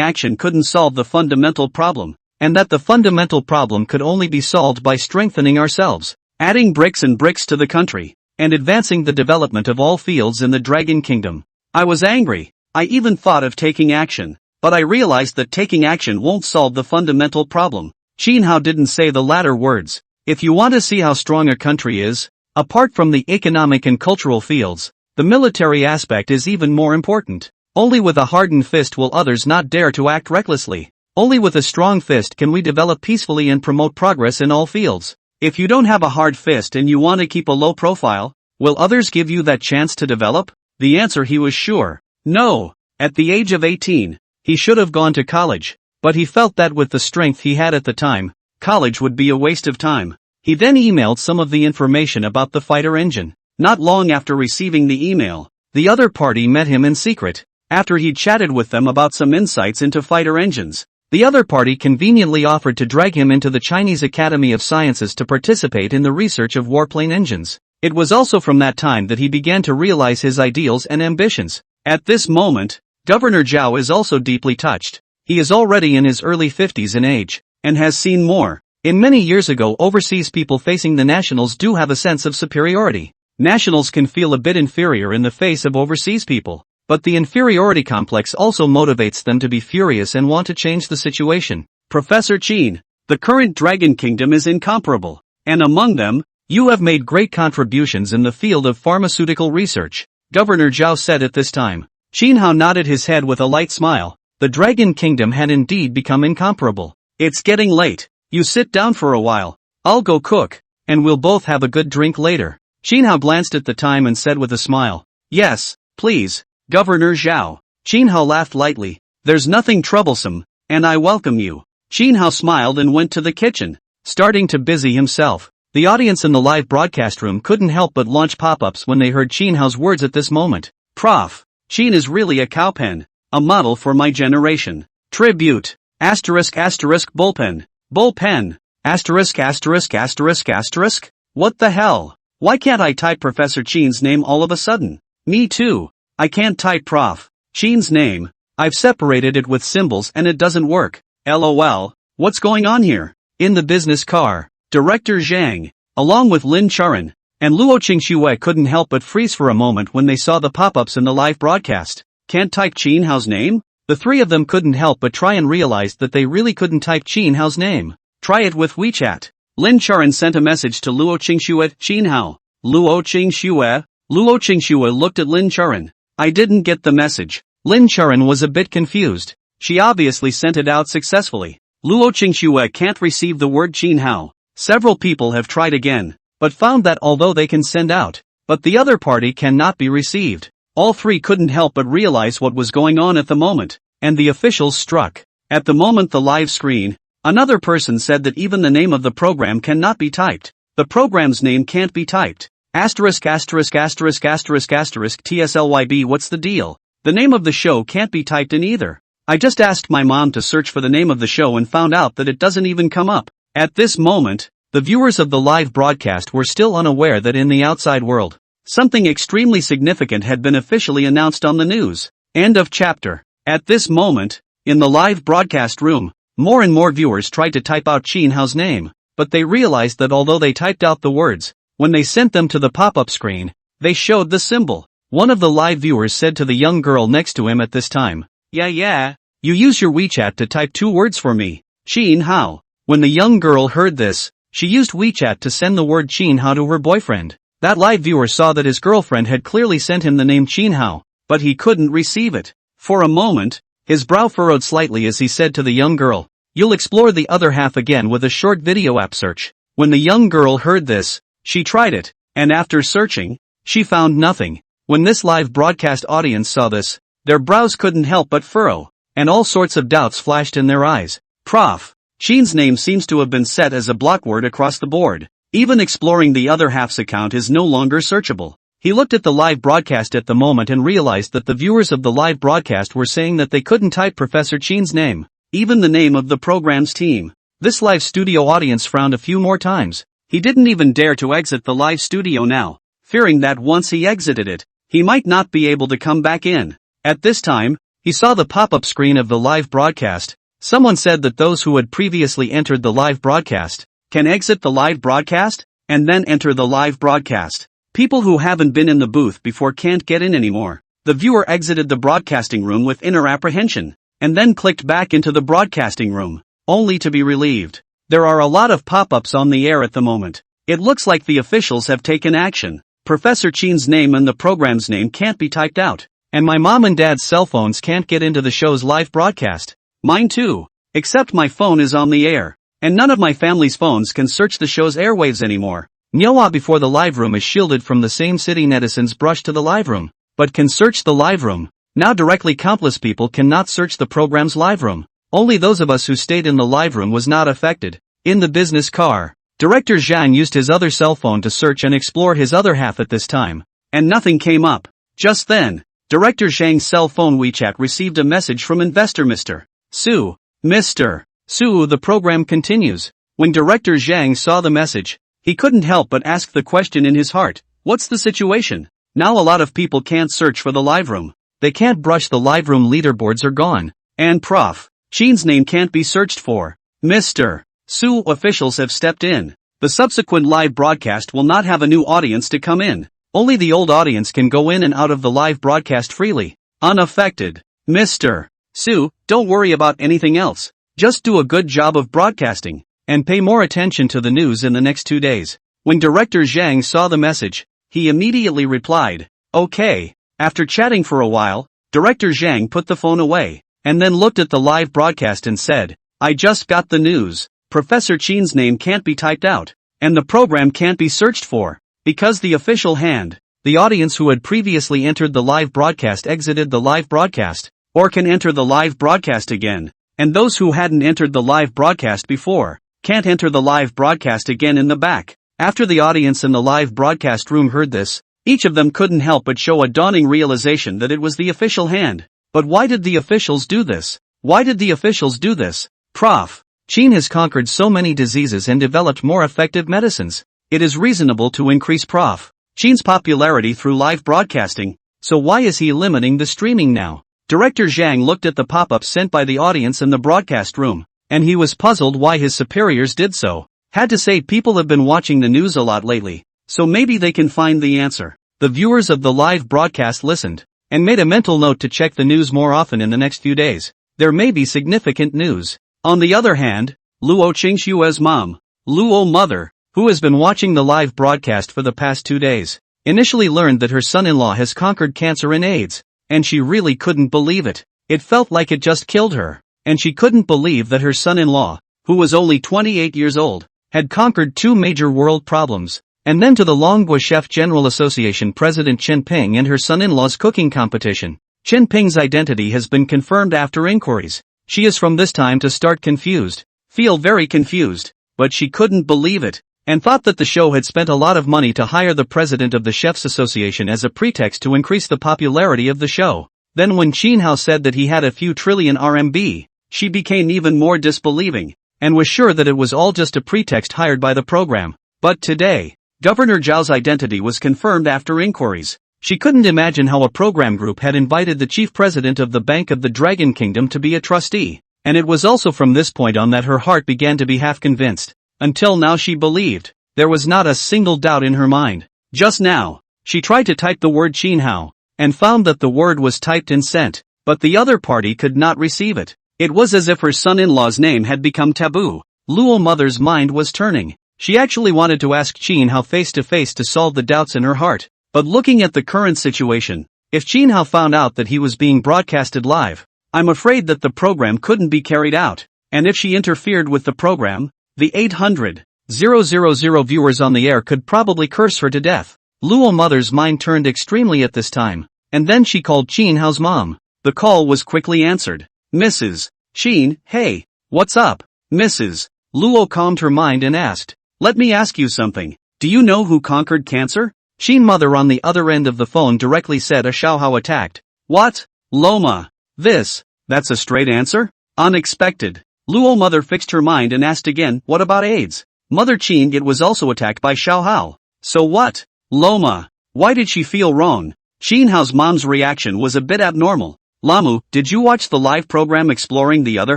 action couldn't solve the fundamental problem, and that the fundamental problem could only be solved by strengthening ourselves, adding bricks and bricks to the country, and advancing the development of all fields in the Dragon Kingdom. I was angry. I even thought of taking action, but I realized that taking action won't solve the fundamental problem." Shin Hao didn't say the latter words. If you want to see how strong a country is, apart from the economic and cultural fields, the military aspect is even more important. Only with a hardened fist will others not dare to act recklessly. Only with a strong fist can we develop peacefully and promote progress in all fields. If you don't have a hard fist and you want to keep a low profile, will others give you that chance to develop? The answer, he was sure. No. At the age of 18, he should have gone to college, but he felt that with the strength he had at the time, college would be a waste of time. He then emailed some of the information about the fighter engine. Not long after receiving the email, the other party met him in secret. After he'd chatted with them about some insights into fighter engines, the other party conveniently offered to drag him into the Chinese Academy of Sciences to participate in the research of warplane engines. It was also from that time that he began to realize his ideals and ambitions. At this moment, Governor Zhao is also deeply touched. He is already in his early 50s in age, and has seen more. In many years ago, overseas people facing the nationals do have a sense of superiority. Nationals can feel a bit inferior in the face of overseas people, but the inferiority complex also motivates them to be furious and want to change the situation. Professor Qin, the current Dragon Kingdom is incomparable, and among them, you have made great contributions in the field of pharmaceutical research, Governor Zhao said at this time. Shin Hao nodded his head with a light smile. The Dragon Kingdom had indeed become incomparable. It's getting late. You sit down for a while. I'll go cook, and we'll both have a good drink later. Shin Hao glanced at the time and said with a smile, "Yes, please, Governor Zhao." Shin Hao laughed lightly. "There's nothing troublesome, and I welcome you." Shin Hao smiled and went to the kitchen, starting to busy himself. The audience in the live broadcast room couldn't help but launch pop-ups when they heard Shin Hao's words at this moment. "Prof. Qin is really a cowpen, a model for my generation. Tribute, asterisk asterisk bullpen, bullpen, asterisk asterisk asterisk asterisk. What the hell? Why can't I type Professor Qin's name all of a sudden? Me too. I can't type Prof. Qin's name. I've separated it with symbols and it doesn't work. LOL, what's going on here?" In the business car, Director Zhang, along with Lin Charan, and Luo Qingxue couldn't help but freeze for a moment when they saw the pop-ups in the live broadcast. Can't type Qin Hao's name? The three of them couldn't help but try and realized that they really couldn't type Qin Hao's name. Try it with WeChat. Lin Charan sent a message to Luo Qingxue. "Qin Hao. Luo Qingxue." Luo Qingxue looked at Lin Charan. "I didn't get the message." Lin Charan was a bit confused. She obviously sent it out successfully. Luo Qingxue can't receive the word Qin Hao. Several people have tried again, but found that although they can send out, but the other party cannot be received. All three couldn't help but realize what was going on at the moment, and the officials struck. At the moment the live screen, another person said that even the name of the program cannot be typed. The program's name can't be typed. Asterisk asterisk asterisk asterisk asterisk TSLYB. What's the deal? The name of the show can't be typed in either. I just asked my mom to search for the name of the show and found out that it doesn't even come up. At this moment, the viewers of the live broadcast were still unaware that in the outside world, something extremely significant had been officially announced on the news. End of chapter. At this moment, in the live broadcast room, more and more viewers tried to type out Qin Hao's name, but they realized that although they typed out the words, when they sent them to the pop-up screen, they showed the symbol. One of the live viewers said to the young girl next to him at this time, Yeah, you use your WeChat to type 2 words for me, Qin Hao." When the young girl heard this, she used WeChat to send the word Qin Hao to her boyfriend. That live viewer saw that his girlfriend had clearly sent him the name Qin Hao, but he couldn't receive it. For a moment, his brow furrowed slightly as he said to the young girl, "You'll explore the other half again with a short video app search." When the young girl heard this, she tried it, and after searching, she found nothing. When this live broadcast audience saw this, their brows couldn't help but furrow, and all sorts of doubts flashed in their eyes. Prof. Qin's name seems to have been set as a block word across the board. Even exploring the other half's account is no longer searchable. He looked at the live broadcast at the moment and realized that the viewers of the live broadcast were saying that they couldn't type Professor Chin's name, even the name of the program's team. This live studio audience frowned a few more times. He didn't even dare to exit the live studio now, fearing that once he exited it, he might not be able to come back in. At this time, he saw the pop-up screen of the live broadcast. Someone said that those who had previously entered the live broadcast can exit the live broadcast and then enter the live broadcast. People who haven't been in the booth before can't get in anymore. The viewer exited the broadcasting room with inner apprehension, and then clicked back into the broadcasting room, only to be relieved. There are a lot of pop-ups on the air at the moment. It looks like the officials have taken action. Professor Chin's name and the program's name can't be typed out, and my mom and dad's cell phones can't get into the show's live broadcast. Mine too, except my phone is on the air, and none of my family's phones can search the show's airwaves anymore. Manhwa before the live room is shielded from the same city netizens brush to the live room, but can search the live room. Now directly countless people cannot search the program's live room. Only those of us who stayed in the live room was not affected. In the business car, Director Zhang used his other cell phone to search and explore his other half at this time, and nothing came up. Just then, Director Zhang's cell phone WeChat received a message from investor Mr. Su. Mr. Su. The program continues. When Director Zhang saw the message, he couldn't help but ask the question in his heart, what's the situation? Now a lot of people can't search for the live room. They can't brush the live room leaderboards are gone. And Prof. Chin's name can't be searched for. Mr. Su officials have stepped in. The subsequent live broadcast will not have a new audience to come in. Only the old audience can go in and out of the live broadcast freely, unaffected. Mr. Su, don't worry about anything else. Just do a good job of broadcasting, and pay more attention to the news in the next 2 days. When Director Zhang saw the message, he immediately replied, okay. After chatting for a while, Director Zhang put the phone away, and then looked at the live broadcast and said, I just got the news. Professor Chin's name can't be typed out, and the program can't be searched for, because the official hand, the audience who had previously entered the live broadcast exited the live broadcast, or can enter the live broadcast again, and those who hadn't entered the live broadcast before, can't enter the live broadcast again in the back. After the audience in the live broadcast room heard this, each of them couldn't help but show a dawning realization that it was the official hand. But why did the officials do this? Why did the officials do this? Prof. Chin has conquered so many diseases and developed more effective medicines. It is reasonable to increase Prof. Chin's popularity through live broadcasting, so why is he limiting the streaming now? Director Zhang looked at the pop-up sent by the audience in the broadcast room, and he was puzzled why his superiors did so. Had to say people have been watching the news a lot lately, so maybe they can find the answer. The viewers of the live broadcast listened, and made a mental note to check the news more often in the next few days. There may be significant news. On the other hand, Luo Qingshua's mom, Luo mother, who has been watching the live broadcast for the past 2 days, initially learned that her son-in-law has conquered cancer and AIDS, and she really couldn't believe it. It felt like it just killed her, and she couldn't believe that her son-in-law, who was only 28 years old, had conquered 2 major world problems. And then to the Longhua Chef General Association President Chen Ping and her son-in-law's cooking competition. Chen Ping's identity has been confirmed after inquiries. She is from this time to start confused, feel very confused, but she couldn't believe it, and thought that the show had spent a lot of money to hire the president of the Chefs Association as a pretext to increase the popularity of the show. Then when Qin Hao said that he had a few trillion RMB, she became even more disbelieving, and was sure that it was all just a pretext hired by the program. But today, Governor Zhao's identity was confirmed after inquiries. She couldn't imagine how a program group had invited the chief president of the Bank of the Dragon Kingdom to be a trustee, and it was also from this point on that her heart began to be half convinced. Until now she believed. There was not a single doubt in her mind. Just now, she tried to type the word Qin Hao, and found that the word was typed and sent, but the other party could not receive it. It was as if her son-in-law's name had become taboo. Luo mother's mind was turning. She actually wanted to ask Qin Hao face to face to solve the doubts in her heart. But looking at the current situation, if Qin Hao found out that he was being broadcasted live, I'm afraid that the program couldn't be carried out. And if she interfered with the program, the 800,000 viewers on the air could probably curse her to death. Luo mother's mind turned extremely at this time, and then she called Qin Hao's mom. The call was quickly answered. Mrs. Qin, hey, what's up? Mrs. Luo calmed her mind and asked, let me ask you something. Do you know who conquered cancer? Sheen mother on the other end of the phone directly said a Xiaohao attacked. What? Loma. That's a straight answer? Unexpected. Luo mother fixed her mind and asked again, what about AIDS? Mother Qin it was also attacked by Xiaohao. So what? Loma. Why did she feel wrong? Qin Hao's mom's reaction was a bit abnormal. Lamu, did you watch the live program exploring the other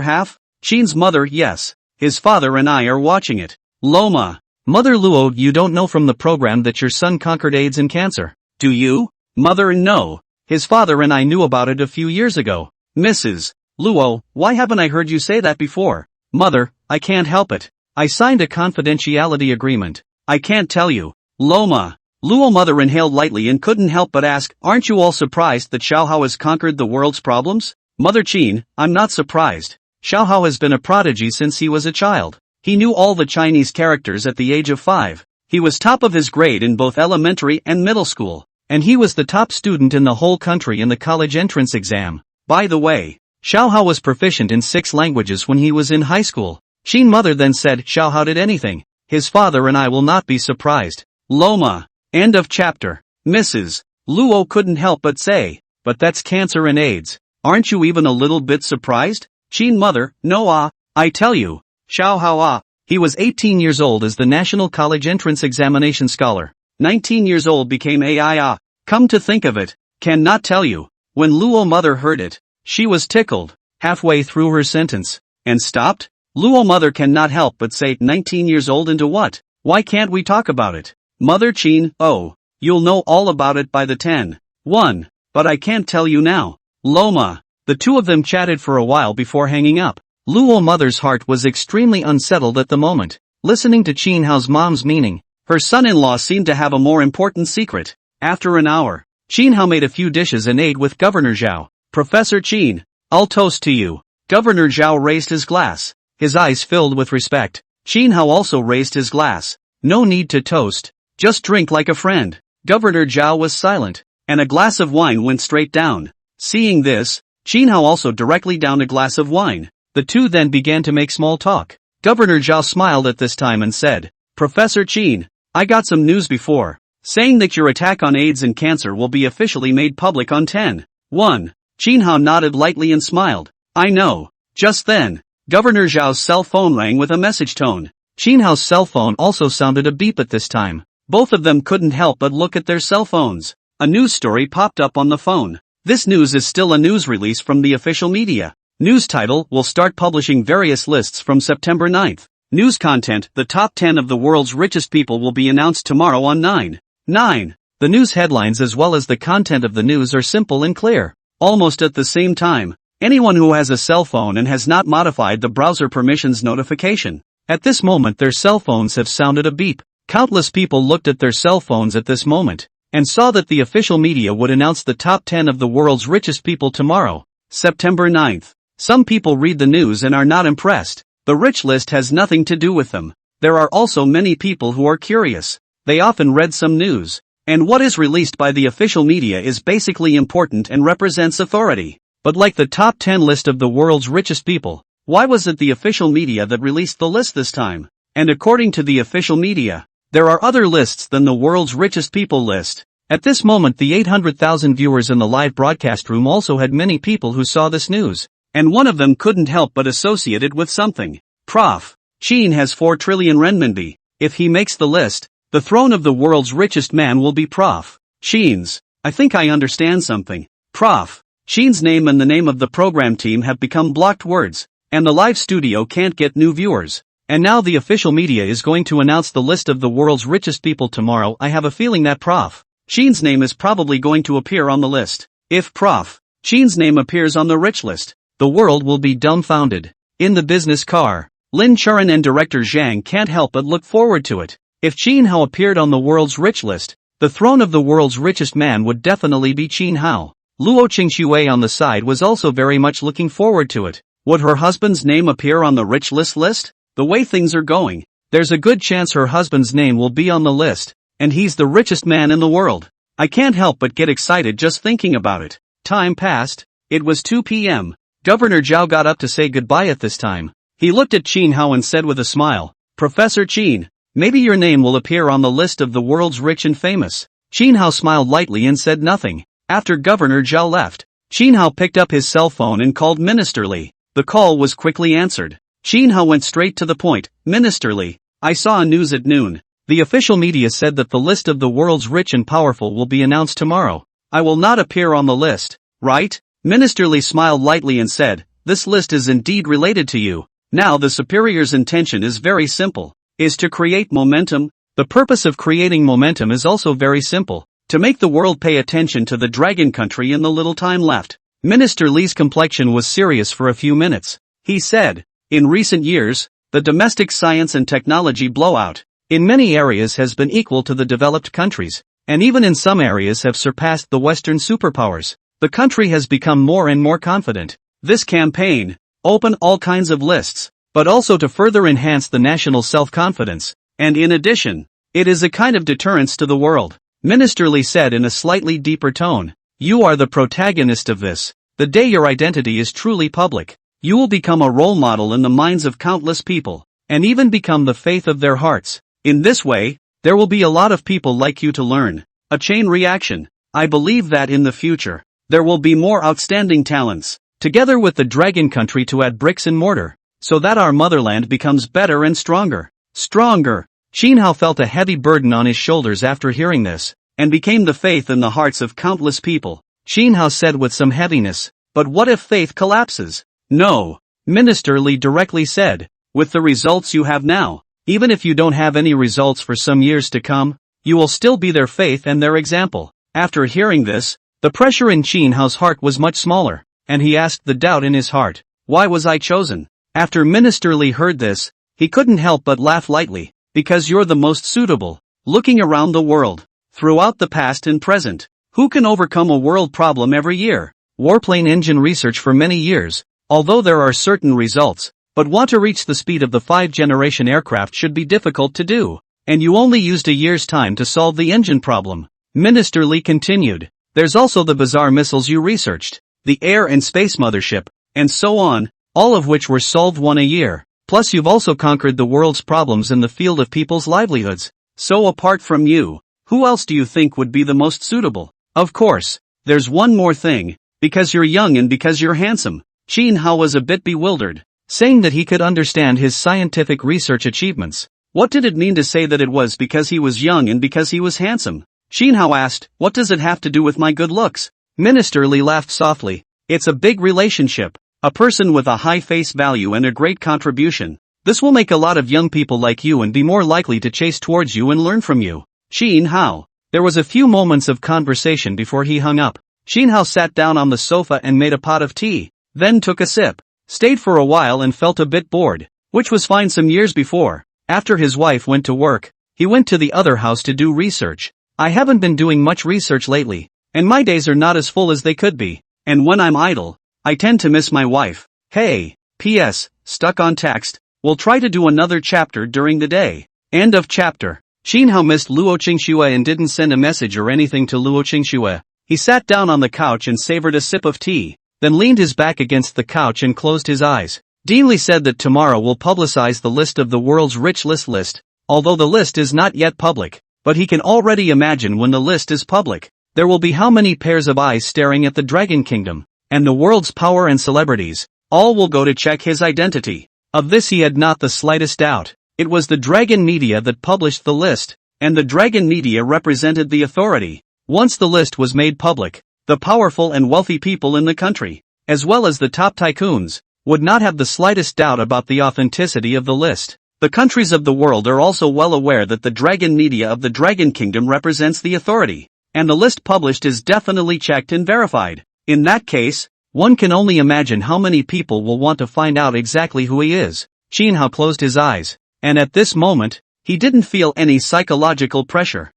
half? Qin's mother, yes. His father and I are watching it. Loma. Mother Luo, you don't know from the program that your son conquered AIDS and cancer. Do you? Mother, no. His father and I knew about it a few years ago. Mrs. Luo, why haven't I heard you say that before? Mother, I can't help it. I signed a confidentiality agreement. I can't tell you. Loma. Luo mother inhaled lightly and couldn't help but ask, aren't you all surprised that Xiaohao has conquered the world's problems? Mother Qin, I'm not surprised. Xiaohao has been a prodigy since he was a child. He knew all the Chinese characters at the age of 5. He was top of his grade in both elementary and middle school. And he was the top student in the whole country in the college entrance exam. By the way, Xiaohao was proficient in 6 languages when he was in high school. Qin mother then said, Xiaohao did anything. His father and I will not be surprised. Loma. End of chapter. Mrs. Luo couldn't help but say, but that's cancer and AIDS. Aren't you even a little bit surprised? Qin mother, no I tell you. Xiaohao he was 18 years old as the National College Entrance Examination scholar. 19 years old became AI Come to think of it, can not tell you. When Luo mother heard it, she was tickled, halfway through her sentence, and stopped. Luo mother cannot help but say 19 years old into what? Why can't we talk about it? Mother Qin, oh, you'll know all about it by the 10:1, but I can't tell you now. Loma. The two of them chatted for a while before hanging up. Luo mother's heart was extremely unsettled at the moment, listening to Qin Hao's mom's meaning. Her son-in-law seemed to have a more important secret. After an hour, Qin Hao made a few dishes and ate with Governor Zhao. Professor Qin, I'll toast to you. Governor Zhao raised his glass, his eyes filled with respect. Qin Hao also raised his glass. No need to toast, just drink like a friend. Governor Zhao was silent, and a glass of wine went straight down. Seeing this, Qin Hao also directly downed a glass of wine. The two then began to make small talk. Governor Zhao smiled at this time and said, Professor Qin, I got some news before, saying that your attack on AIDS and cancer will be officially made public on 10/1. Qin Hao nodded lightly and smiled. I know. Just then, Governor Zhao's cell phone rang with a message tone. Qin Hao's cell phone also sounded a beep at this time. Both of them couldn't help but look at their cell phones. A news story popped up on the phone. This news is still a news release from the official media. News title, will start publishing various lists from September 9th. News content, the top 10 of the world's richest people will be announced tomorrow on 9/9. The news headlines as well as the content of the news are simple and clear. Almost at the same time, anyone who has a cell phone and has not modified the browser permissions notification. At this moment their cell phones have sounded a beep. Countless people looked at their cell phones at this moment, and saw that the official media would announce the top 10 of the world's richest people tomorrow, September 9th. Some people read the news and are not impressed. The rich list has nothing to do with them. There are also many people who are curious. They often read some news, and what is released by the official media is basically important and represents authority. But like the top 10 list of the world's richest people, why was it the official media that released the list this time? And according to the official media, there are other lists than the world's richest people list. At this moment the 800,000 viewers in the live broadcast room also had many people who saw this news. And one of them couldn't help but associate it with something. Prof. Qin has 4 trillion renminbi. If he makes the list, the throne of the world's richest man will be Prof. Qin's. I think I understand something. Prof. Qin's name and the name of the program team have become blocked words, and the live studio can't get new viewers. And now the official media is going to announce the list of the world's richest people tomorrow. I have a feeling that Prof. Qin's name is probably going to appear on the list. If Prof. Qin's name appears on the rich list, the world will be dumbfounded. In the business car, Lin Churan and director Zhang can't help but look forward to it. If Qin Hao appeared on the world's rich list, the throne of the world's richest man would definitely be Qin Hao. Luo Qingxue on the side was also very much looking forward to it. Would her husband's name appear on the rich list? The way things are going, there's a good chance her husband's name will be on the list, and he's the richest man in the world. I can't help but get excited just thinking about it. Time passed. It was 2 p.m. Governor Zhao got up to say goodbye at this time. He looked at Qin Hao and said with a smile, Professor Qin, maybe your name will appear on the list of the world's rich and famous. Qin Hao smiled lightly and said nothing. After Governor Zhao left, Qin Hao picked up his cell phone and called Minister Li. The call was quickly answered. Qin Hao went straight to the point. Minister Li, I saw a news at noon. The official media said that the list of the world's rich and powerful will be announced tomorrow. I will not appear on the list, right? Minister Li smiled lightly and said, this list is indeed related to you. Now the superior's intention is very simple, is to create momentum. The purpose of creating momentum is also very simple, to make the world pay attention to the dragon country in the little time left. Minister Li's complexion was serious for a few minutes. He said, in recent years, the domestic science and technology blowout in many areas has been equal to the developed countries, and even in some areas have surpassed the Western superpowers. The country has become more and more confident. This campaign, open all kinds of lists, but also to further enhance the national self-confidence, and in addition, it is a kind of deterrence to the world. Minister Li said in a slightly deeper tone, you are the protagonist of this. The day your identity is truly public, you will become a role model in the minds of countless people, and even become the faith of their hearts. In this way, there will be a lot of people like you to learn. A chain reaction. I believe that in the future, there will be more outstanding talents, together with the dragon country to add bricks and mortar, so that our motherland becomes better and stronger. Stronger. Qin Hao felt a heavy burden on his shoulders after hearing this, and became the faith in the hearts of countless people. Qin Hao said with some heaviness, but what if faith collapses? No. Minister Li directly said, with the results you have now, even if you don't have any results for some years to come, you will still be their faith and their example. After hearing this, the pressure in Qin Hao's heart was much smaller, and he asked the doubt in his heart, why was I chosen? After Minister Li heard this, he couldn't help but laugh lightly, because you're the most suitable. Looking around the world, throughout the past and present, who can overcome a world problem every year? Warplane engine research for many years, although there are certain results, but want to reach the speed of the 5th-generation aircraft should be difficult to do, and you only used a year's time to solve the engine problem. Minister Li continued, there's also the bizarre missiles you researched, the air and space mothership, and so on, all of which were solved one a year. Plus you've also conquered the world's problems in the field of people's livelihoods. So apart from you, who else do you think would be the most suitable? Of course, there's one more thing, because you're young and because you're handsome. Qin Hao was a bit bewildered, saying that he could understand his scientific research achievements. What did it mean to say that it was because he was young and because he was handsome? Qin Hao asked, what does it have to do with my good looks? Minister Li laughed softly. It's a big relationship. A person with a high face value and a great contribution. This will make a lot of young people like you and be more likely to chase towards you and learn from you. Qin Hao. There was a few moments of conversation before he hung up. Qin Hao sat down on the sofa and made a pot of tea, then took a sip, stayed for a while and felt a bit bored, which was fine some years before. After his wife went to work, he went to the other house to do research. I haven't been doing much research lately, and my days are not as full as they could be, and when I'm idle, I tend to miss my wife. Hey, P.S., stuck on text, we'll try to do another chapter during the day. End of chapter. Qin Hao missed Luo Qingxue and didn't send a message or anything to Luo Qingxue. He sat down on the couch and savored a sip of tea, then leaned his back against the couch and closed his eyes. Dean Li said that tomorrow will publicize the list of the world's rich list, although the list is not yet public, but he can already imagine when the list is public, there will be how many pairs of eyes staring at the Dragon Kingdom, and the world's power and celebrities, all will go to check his identity. Of this he had not the slightest doubt. It was the Dragon media that published the list, and the Dragon media represented the authority. Once the list was made public, the powerful and wealthy people in the country, as well as the top tycoons, would not have the slightest doubt about the authenticity of the list. The countries of the world are also well aware that the Dragon media of the Dragon Kingdom represents the authority, and the list published is definitely checked and verified. In that case, one can only imagine how many people will want to find out exactly who he is. Qin Hao closed his eyes, and at this moment, he didn't feel any psychological pressure.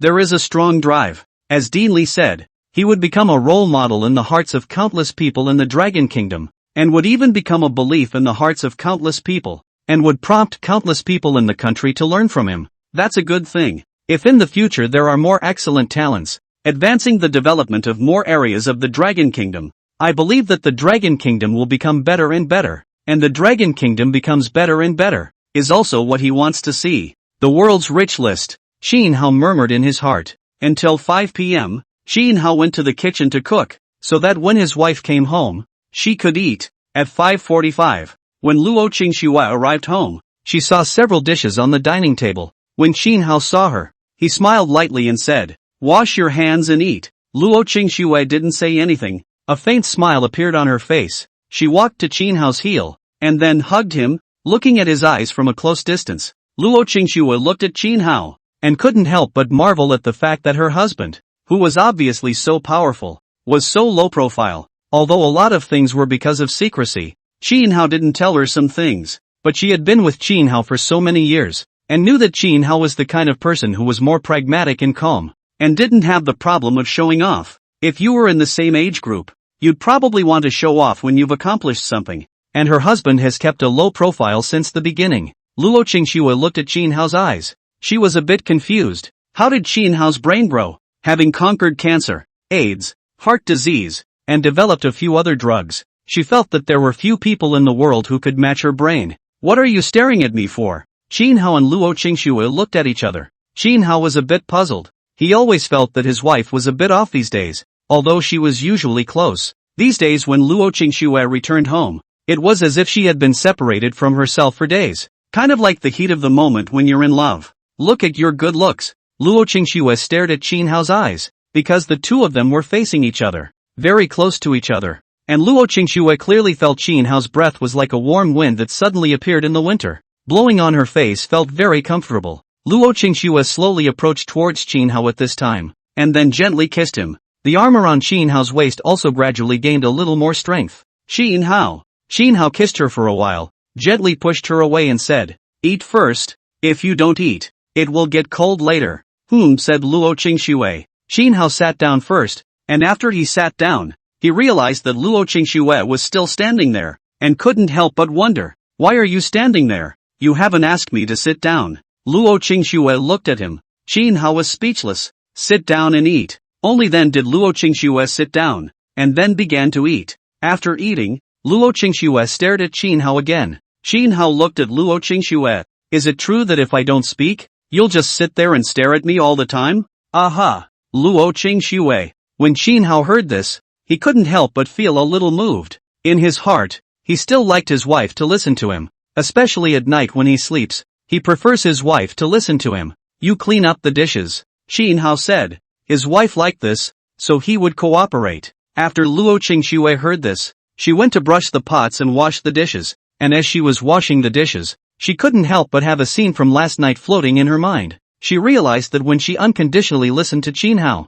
There is a strong drive. As Dean Li said, he would become a role model in the hearts of countless people in the Dragon Kingdom, and would even become a belief in the hearts of countless people, and would prompt countless people in the country to learn from him. That's a good thing. If in the future there are more excellent talents, advancing the development of more areas of the Dragon Kingdom, I believe that the Dragon Kingdom will become better and better, and the Dragon Kingdom becomes better and better, is also what he wants to see. The world's rich list, Qin Hao murmured in his heart. Until 5 p.m., Chin Hao went to the kitchen to cook, so that when his wife came home, she could eat. At 5:45, when Luo Qingxue arrived home, she saw several dishes on the dining table. When Chin Hao saw her, he smiled lightly and said, "Wash your hands and eat." Luo Qingxue didn't say anything. A faint smile appeared on her face. She walked to Chin Hao's heel, and then hugged him, looking at his eyes from a close distance. Luo Qingxue looked at Chin Hao, and couldn't help but marvel at the fact that her husband, who was obviously so powerful, was so low profile. Although a lot of things were because of secrecy, Chin Hao didn't tell her some things, but she had been with Chin Hao for so many years, and knew that Chin Hao was the kind of person who was more pragmatic and calm, and didn't have the problem of showing off. If you were in the same age group, you'd probably want to show off when you've accomplished something, and her husband has kept a low profile since the beginning. Luo Qingxue looked at Chin Hao's eyes. She was a bit confused. How did Chin Hao's brain grow? Having conquered cancer, AIDS, heart disease, and developed a few other drugs, she felt that there were few people in the world who could match her brain. "What are you staring at me for?" Chin Hao and Luo Qingxue looked at each other. Chin Hao was a bit puzzled. He always felt that his wife was a bit off these days, although she was usually close. These days when Luo Qingxue returned home, it was as if she had been separated from herself for days. Kind of like the heat of the moment when you're in love. "Look at your good looks." Luo Qingxue stared at Chin Hao's eyes, because the two of them were facing each other, very close to each other. And Luo Qingxue clearly felt Chin Hao's breath was like a warm wind that suddenly appeared in the winter. Blowing on her face felt very comfortable. Luo Qingxue slowly approached towards Chin Hao at this time, and then gently kissed him. The armor on Chin Hao's waist also gradually gained a little more strength. Chin Hao. Chin Hao kissed her for a while, gently pushed her away and said, "Eat first. If you don't eat, it will get cold later." Said Luo Qingxue. Chin Hao sat down first, and after he sat down, he realized that Luo Qingxue was still standing there, and couldn't help but wonder, "Why are you standing there? You haven't asked me to sit down." Luo Qingxue looked at him. Chin Hao was speechless. "Sit down and eat." Only then did Luo Qingxue sit down, and then began to eat. After eating, Luo Qingxue stared at Chin Hao again. Chin Hao looked at Luo Qingxue. "Is it true that if I don't speak, you'll just sit there and stare at me all the time?" "Aha!" Luo Qingxue. When Chin Hao heard this, he couldn't help but feel a little moved. In his heart, he still liked his wife to listen to him, especially at night when he sleeps. He prefers his wife to listen to him. "You clean up the dishes," Chin Hao said. His wife liked this, so he would cooperate. After Luo Qingxue heard this, she went to brush the pots and wash the dishes, and as she was washing the dishes, she couldn't help but have a scene from last night floating in her mind. She realized that when she unconditionally listened to Chin Hao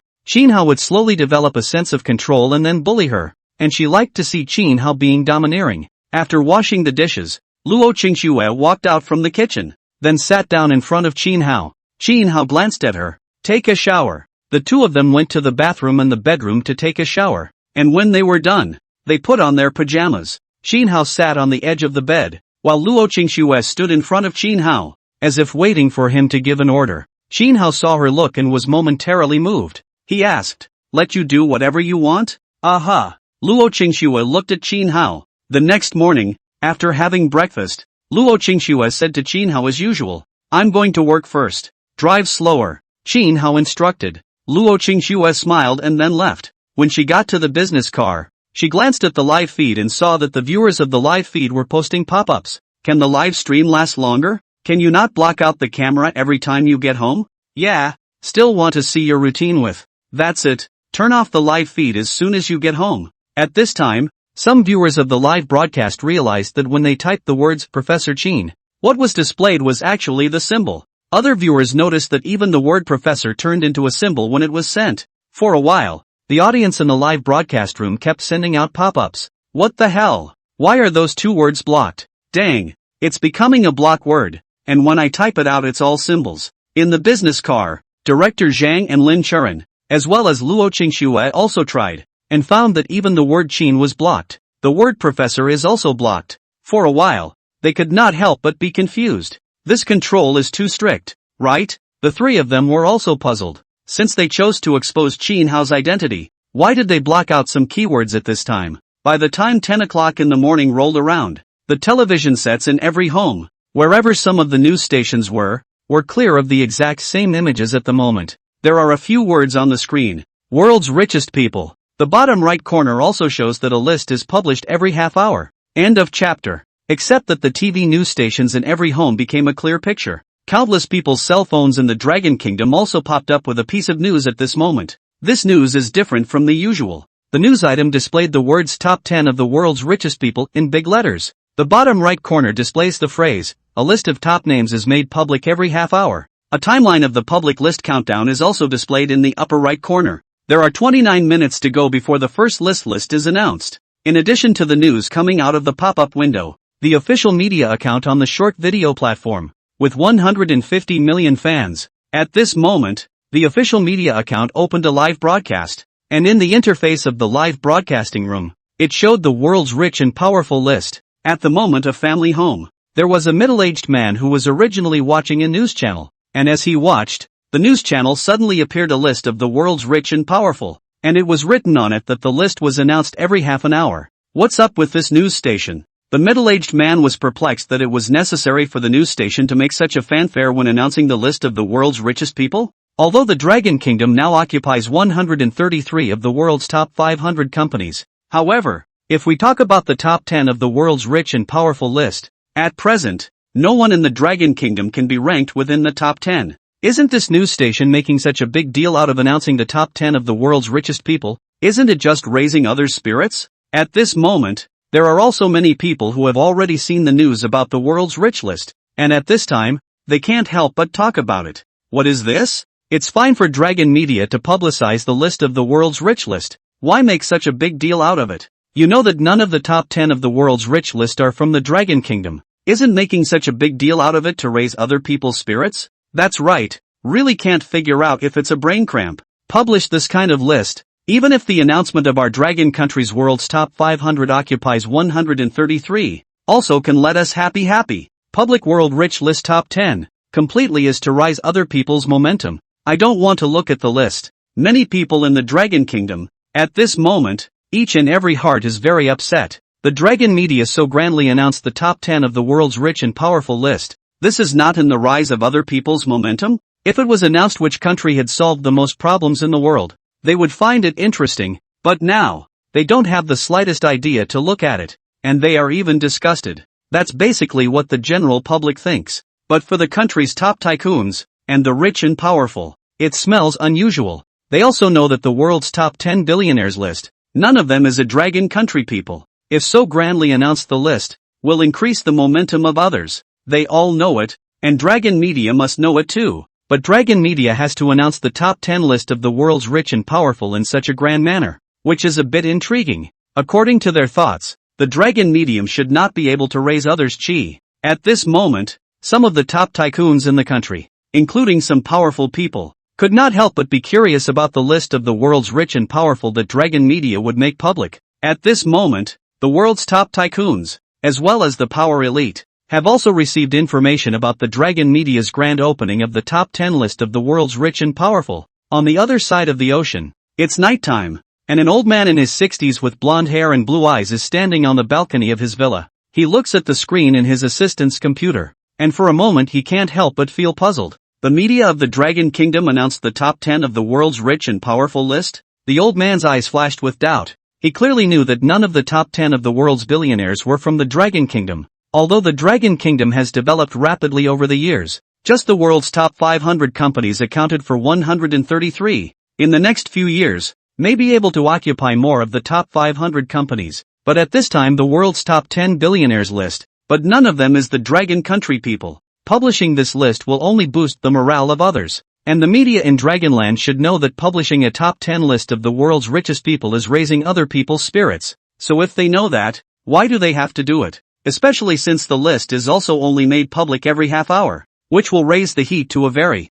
would slowly develop a sense of control and then bully her, and she liked to see Chin Hao being domineering. After washing the dishes, Luo Qingxue walked out from the kitchen, then sat down in front of Chin Hao. Chin Hao glanced at her. "Take a shower." The two of them went to the bathroom and the bedroom to take a shower, and when they were done, they put on their pajamas. Chin Hao sat on the edge of the bed, while Luo Qingxue stood in front of Chin Hao, as if waiting for him to give an order. Chin Hao saw her look and was momentarily moved. He asked, "Let you do whatever you want?" "Aha!" Luo Qingxue looked at Chin Hao. The next morning, after having breakfast, Luo Qingxue said to Chin Hao as usual, "I'm going to work first. Drive slower." Chin Hao instructed. Luo Qingxue smiled and then left. When she got to the business car, she glanced at the live feed and saw that the viewers of the live feed were posting pop-ups. "Can the live stream last longer? Can you not block out the camera every time you get home?" "Yeah. Still want to see your routine with." "That's it. Turn off the live feed as soon as you get home." At this time, some viewers of the live broadcast realized that when they typed the words Professor Chin, what was displayed was actually the symbol. Other viewers noticed that even the word professor turned into a symbol when it was sent. For a while, the audience in the live broadcast room kept sending out pop-ups. "What the hell? Why are those two words blocked? Dang, it's becoming a block word, and when I type it out it's all symbols." In the business car, director Zhang and Lin Churan, as well as Luo Qingxue also tried, and found that even the word Qin was blocked. The word professor is also blocked. For a while, they could not help but be confused. This control is too strict, right? The three of them were also puzzled. Since they chose to expose Chin Hao's identity, why did they block out some keywords at this time? By the time 10 o'clock in the morning rolled around, the television sets in every home, wherever some of the news stations were clear of the exact same images at the moment. there are a few words on the screen. World's richest people. The bottom right corner also shows that a list is published every half hour. End of chapter. Except that the TV news stations in every home became a clear picture. Countless people's cell phones in the Dragon Kingdom also popped up with a piece of news at this moment. This news is different from the usual. The news item displayed the words top 10 of the world's richest people in big letters. The bottom right corner displays the phrase, a list of top names is made public every half hour. A timeline of the public list countdown is also displayed in the upper right corner. There are 29 minutes to go before the first list is announced. In addition to the news coming out of the pop-up window, the official media account on the short video platform, with 150 million fans. At this moment, the official media account opened a live broadcast, and in the interface of the live broadcasting room, it showed the world's rich and powerful list. At the moment of family home, there was a middle-aged man who was originally watching a news channel, and as he watched, the news channel suddenly appeared a list of the world's rich and powerful, and it was written on it that the list was announced every half an hour. What's up with this news station? The middle-aged man was perplexed that it was necessary for the news station to make such a fanfare when announcing the list of the world's richest people. Although the Dragon Kingdom now occupies 133 of the world's top 500 companies. However, if we talk about the top 10 of the world's rich and powerful list, at present, no one in the Dragon Kingdom can be ranked within the top 10. Isn't this news station making such a big deal out of announcing the top 10 of the world's richest people? Isn't it just raising others' spirits? At this moment, there are also many people who have already seen the news about the world's rich list, and at this time, they can't help but talk about it. What is this? It's fine for Dragon Media to publicize the list of the world's rich list. Why make such a big deal out of it? You know that none of the top 10 of the world's rich list are from the Dragon Kingdom. Isn't making such a big deal out of it to raise other people's spirits? That's right. Really can't figure out if it's a brain cramp. Publish this kind of list. Even if the announcement of our Dragon country's world's top 500 occupies 133, also can let us happy. Public world rich list top 10, completely is to rise other people's momentum. I don't want to look at the list. Many people in the Dragon Kingdom, at this moment, each and every heart is very upset. The Dragon Media so grandly announced the top 10 of the world's rich and powerful list. This is not in the rise of other people's momentum? If it was announced which country had solved the most problems in the world, they would find it interesting, but now, they don't have the slightest idea to look at it, and they are even disgusted. That's basically what the general public thinks. But for the country's top tycoons, and the rich and powerful, it smells unusual. They also know that the world's top 10 billionaires list, none of them is a Dragon country people. If so grandly announced the list, will increase the momentum of others. They all know it, and Dragon Media must know it too. But Dragon Media has to announce the top 10 list of the world's rich and powerful in such a grand manner, which is a bit intriguing. According to their thoughts, the Dragon Medium should not be able to raise others' chi. At this moment, some of the top tycoons in the country, including some powerful people, could not help but be curious about the list of the world's rich and powerful that Dragon Media would make public. At this moment, the world's top tycoons, as well as the power elite, have also received information about the Dragon Media's grand opening of the top 10 list of the world's rich and powerful. On the other side of the ocean, it's nighttime, and an old man in his 60s with blonde hair and blue eyes is standing on the balcony of his villa. He looks at the screen in his assistant's computer, and for a moment he can't help but feel puzzled. The media of the Dragon Kingdom announced the top 10 of the world's rich and powerful list? The old man's eyes flashed with doubt. He clearly knew that none of the top 10 of the world's billionaires were from the Dragon Kingdom. Although the Dragon Kingdom has developed rapidly over the years, just the world's top 500 companies accounted for 133. In the next few years, may be able to occupy more of the top 500 companies, but at this time the world's top 10 billionaires list, but none of them is the Dragon country people. Publishing this list will only boost the morale of others, and the media in Dragonland should know that publishing a top 10 list of the world's richest people is raising other people's spirits. So if they know that, why do they have to do it? Especially since the list is also only made public every half hour, which will raise the heat to a very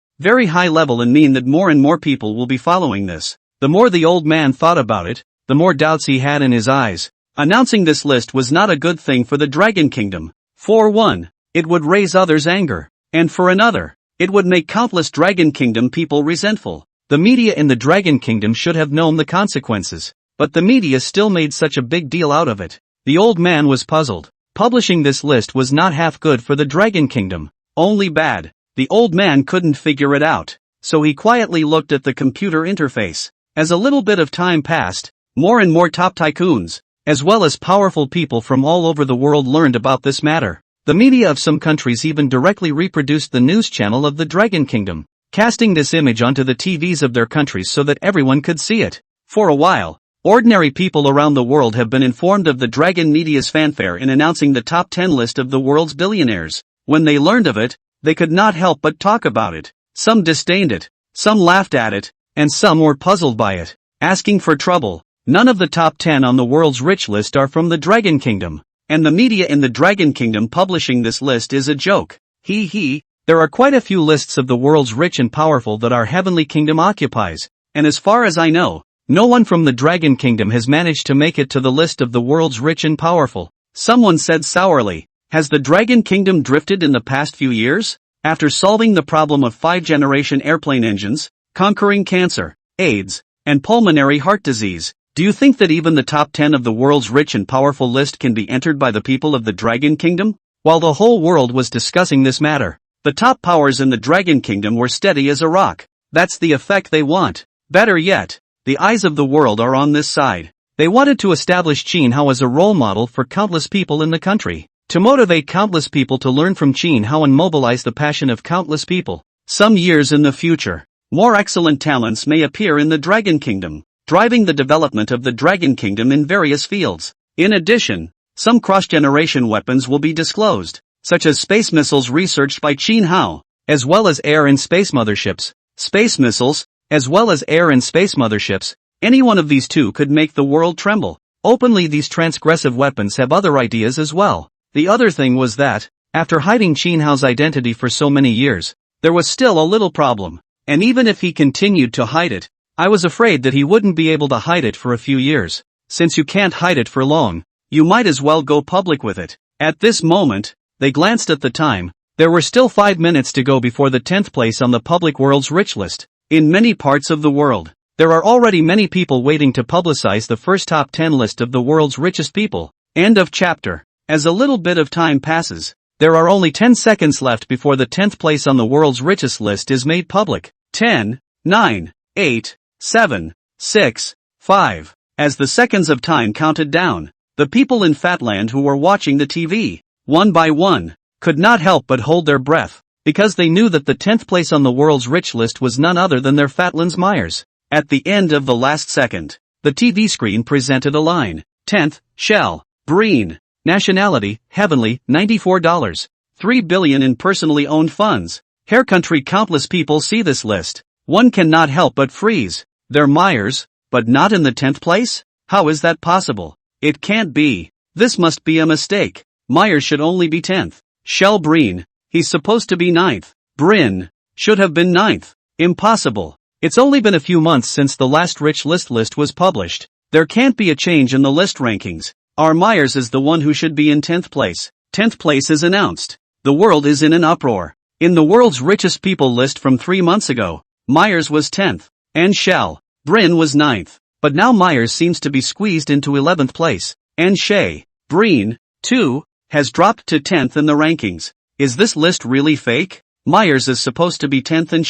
high level and mean that more and more people will be following this. The more the old man thought about it, the more doubts he had in his eyes. Announcing this list was not a good thing for the Dragon Kingdom. For one, it would raise others' anger, and for another, it would make countless Dragon Kingdom people resentful. The media in the Dragon Kingdom should have known the consequences, but the media still made such a big deal out of it. The old man was puzzled. Publishing this list was not half good for the Dragon Kingdom, only bad. The old man couldn't figure it out. so he quietly looked at the computer interface. As a little bit of time passed, more and more top tycoons, as well as powerful people from all over the world learned about this matter. The media of some countries even directly reproduced the news channel of the Dragon Kingdom, casting this image onto the TVs of their countries so that everyone could see it. For a while, ordinary people around the world have been informed of the Dragon media's fanfare in announcing the top 10 list of the world's billionaires. When they learned of it, they could not help but talk about it. Some disdained it, some laughed at it, and some were puzzled by it, asking for trouble. None of the top 10 on the world's rich list are from the Dragon Kingdom, and the media in the Dragon Kingdom publishing this list is a joke. There are quite a few lists of the world's rich and powerful that our heavenly kingdom occupies, and as far as I know, no one from the Dragon Kingdom has managed to make it to the list of the world's rich and powerful. Someone said sourly, has the Dragon Kingdom drifted in the past few years? After solving the problem of 5th-generation airplane engines, conquering cancer, AIDS, and pulmonary heart disease, do you think that even the top 10 of the world's rich and powerful list can be entered by the people of the Dragon Kingdom? While the whole world was discussing this matter, the top powers in the Dragon Kingdom were steady as a rock. That's the effect they want. Better yet, the eyes of the world are on this side. They wanted to establish Qin Hao as a role model for countless people in the country, to motivate countless people to learn from Qin Hao and mobilize the passion of countless people. Some years in the future, more excellent talents may appear in the Dragon Kingdom, driving the development of the Dragon Kingdom in various fields. In addition, some cross-generation weapons will be disclosed, such as space missiles researched by Qin Hao, as well as air and space motherships. Space missiles, as well as air and space motherships, any one of these two could make the world tremble. Openly, these transgressive weapons have other ideas as well. The other thing was that, after hiding Qin Hao's identity for so many years, there was still a little problem, and even if he continued to hide it, I was afraid that he wouldn't be able to hide it for a few years. Since you can't hide it for long, you might as well go public with it. At this moment, they glanced at the time. There were still 5 minutes to go before the 10th place on the public world's rich list. In many parts of the world, there are already many people waiting to publicize the first top 10 list of the world's richest people. End of chapter. As a little bit of time passes, there are only 10 seconds left before the 10th place on the world's richest list is made public. 10, 9, 8, 7, 6, 5. As the seconds of time counted down, the people in Fatland who were watching the TV, one by one, could not help but hold their breath, because they knew that the 10th place on the world's rich list was none other than their Fatland's Myers. At the end of the last second, the TV screen presented a line. 10th, Shell, Breen. Nationality, Heavenly, $94. 3 billion in personally owned funds. Hair country. Countless people see this list. One cannot help but freeze. They're Myers, but not in the 10th place? How is that possible? It can't be. This must be a mistake. Myers should only be 10th. Shell Breen, he's supposed to be 9th. Bryn, should have been 9th. Impossible. It's only been a few months since the last rich list was published. There can't be a change in the list rankings. Our Myers is the one who should be in 10th place. 10th place is announced. The world is in an uproar. In the world's richest people list from 3 months ago, Myers was 10th, and Shell Bryn was 9th. But now Myers seems to be squeezed into 11th place, and Shea Breen, too, has dropped to 10th in the rankings. Is this list really fake? Myers is supposed to be 10th and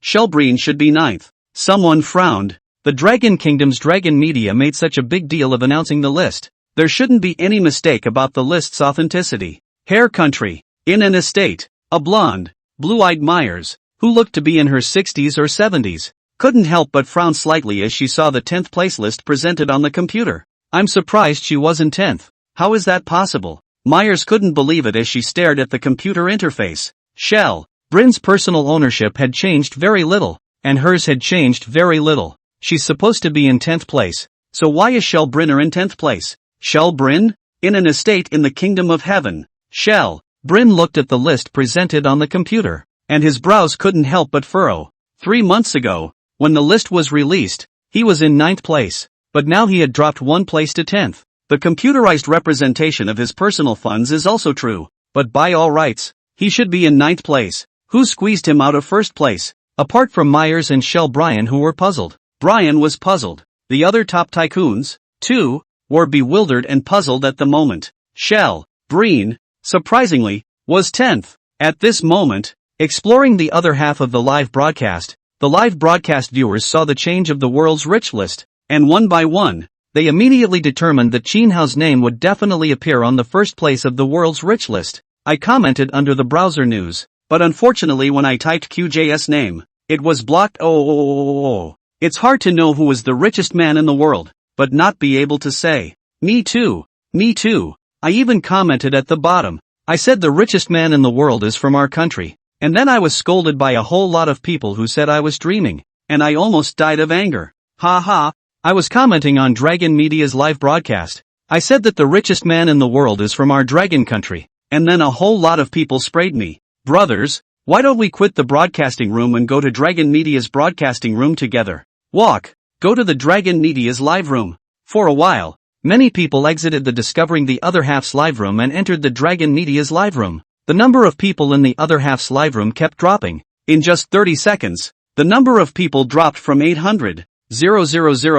Shell Breen should be 9th. Someone frowned. The Dragon Kingdom's Dragon Media made such a big deal of announcing the list. There shouldn't be any mistake about the list's authenticity. Hair country. In an estate, a blonde, blue-eyed Myers, who looked to be in her 60s or 70s, couldn't help but frown slightly as she saw the 10th place list presented on the computer. I'm surprised she wasn't 10th. How is that possible? Myers couldn't believe it as she stared at the computer interface. Shell Bryn's personal ownership had changed very little, and hers had changed very little. She's supposed to be in 10th place, so why is Shell Brynner in 10th place? Shell Bryn? In an estate in the kingdom of heaven. Shell Bryn looked at the list presented on the computer, and his brows couldn't help but furrow. 3 months ago, when the list was released, he was in 9th place, but now he had dropped 1 place to 10th. The computerized representation of his personal funds is also true, but by all rights, he should be in 9th place. Who squeezed him out of 1st place? Apart from Myers and Shell Bryan, who were puzzled. Bryan was puzzled. The other top tycoons, too, were bewildered and puzzled at the moment. Shell Breen, surprisingly, was 10th. At this moment, exploring the other half of the live broadcast, the live broadcast viewers saw the change of the world's rich list, and one by one, they immediately determined that Qin Hao's name would definitely appear on the first place of the world's rich list. I commented under the browser news, but unfortunately when I typed QJ's name, it was blocked. It's hard to know who is the richest man in the world, but not be able to say, me too, me too. I even commented at the bottom. I said the richest man in the world is from our country, and then I was scolded by a whole lot of people who said I was dreaming, and I almost died of anger. Ha. I was commenting on Dragon Media's live broadcast. I said that the richest man in the world is from our dragon country, and then a whole lot of people sprayed me. Brothers, why don't we quit the broadcasting room and go to Dragon Media's broadcasting room together? Go to the Dragon Media's live room. For a while, many people exited the Discovering the Other Half's live room and entered the Dragon Media's live room. The number of people in the other half's live room kept dropping. In just 30 seconds, the number of people dropped from 800,000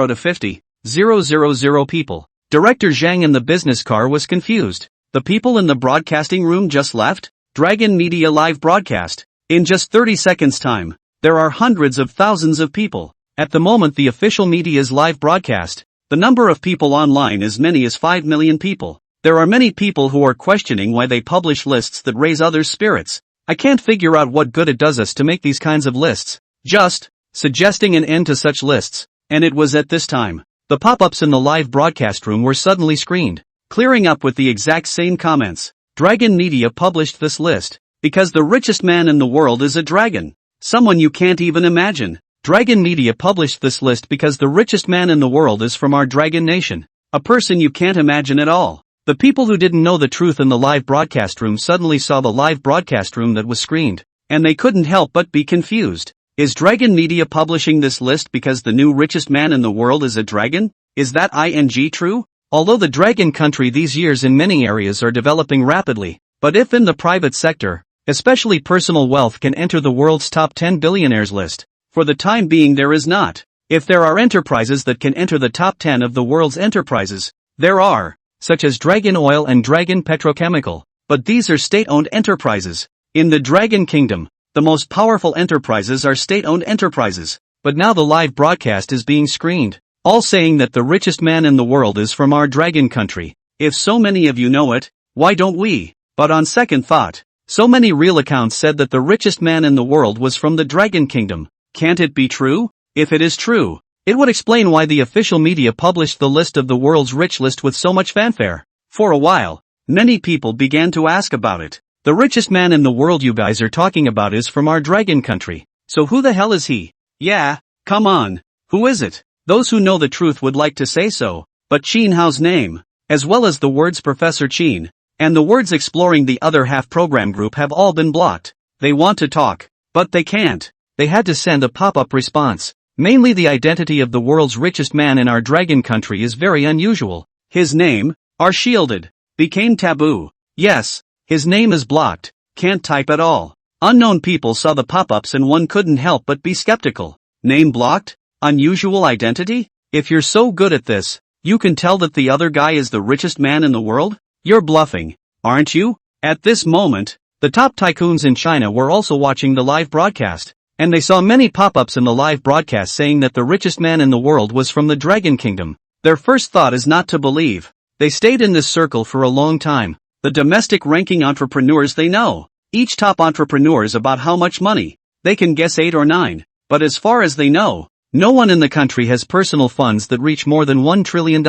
to 50,000 people. Director Zhang in the business car was confused. The people in the broadcasting room just left? Dragon Media live broadcast. In just 30 seconds time, there are hundreds of thousands of people. At the moment the official media's live broadcast, the number of people online is many as 5 million people. There are many people who are questioning why they publish lists that raise others' spirits. I can't figure out what good it does us to make these kinds of lists. Just suggesting an end to such lists. And it was at this time, the pop-ups in the live broadcast room were suddenly screened, clearing up with the exact same comments. Dragon Media published this list, because the richest man in the world is a dragon. Someone you can't even imagine. Dragon Media published this list because the richest man in the world is from our dragon nation. A person you can't imagine at all. The people who didn't know the truth in the live broadcast room suddenly saw the live broadcast room that was screened, and they couldn't help but be confused. Is Dragon Media publishing this list because the new richest man in the world is a dragon? Is that true? Although the dragon country these years in many areas are developing rapidly, but if in the private sector, especially personal wealth can enter the world's top 10 billionaires list, for the time being there is not. If there are enterprises that can enter the top 10 of the world's enterprises, there are, such as Dragon Oil and Dragon Petrochemical, but these are state-owned enterprises. In the Dragon Kingdom, the most powerful enterprises are state-owned enterprises, but now the live broadcast is being screened, all saying that the richest man in the world is from our dragon country. If so many of you know it, why don't we? But on second thought, so many real accounts said that the richest man in the world was from the Dragon Kingdom. Can't it be true? If it is true, it would explain why the official media published the list of the world's rich list with so much fanfare. For a while, many people began to ask about it. The richest man in the world you guys are talking about is from our dragon country. So who the hell is he? Yeah, come on. Who is it? Those who know the truth would like to say so, but Qin Hao's name, as well as the words Professor Qin, and the words Exploring the Other Half program group have all been blocked. They want to talk, but they can't. They had to send a pop-up response. Mainly the identity of the world's richest man in our dragon country is very unusual. His name, are shielded, became taboo. Yes, his name is blocked, can't type at all. Unknown people saw the pop-ups and one couldn't help but be skeptical. Name blocked? Unusual identity? If you're so good at this, you can tell that the other guy is the richest man in the world? You're bluffing, aren't you? At this moment, the top tycoons in China were also watching the live broadcast. And they saw many pop-ups in the live broadcast saying that the richest man in the world was from the Dragon Kingdom. Their first thought is not to believe. They stayed in this circle for a long time. The domestic ranking entrepreneurs they know. Each top entrepreneur is about how much money. They can guess 8 or 9. But as far as they know, no one in the country has personal funds that reach more than $1 trillion.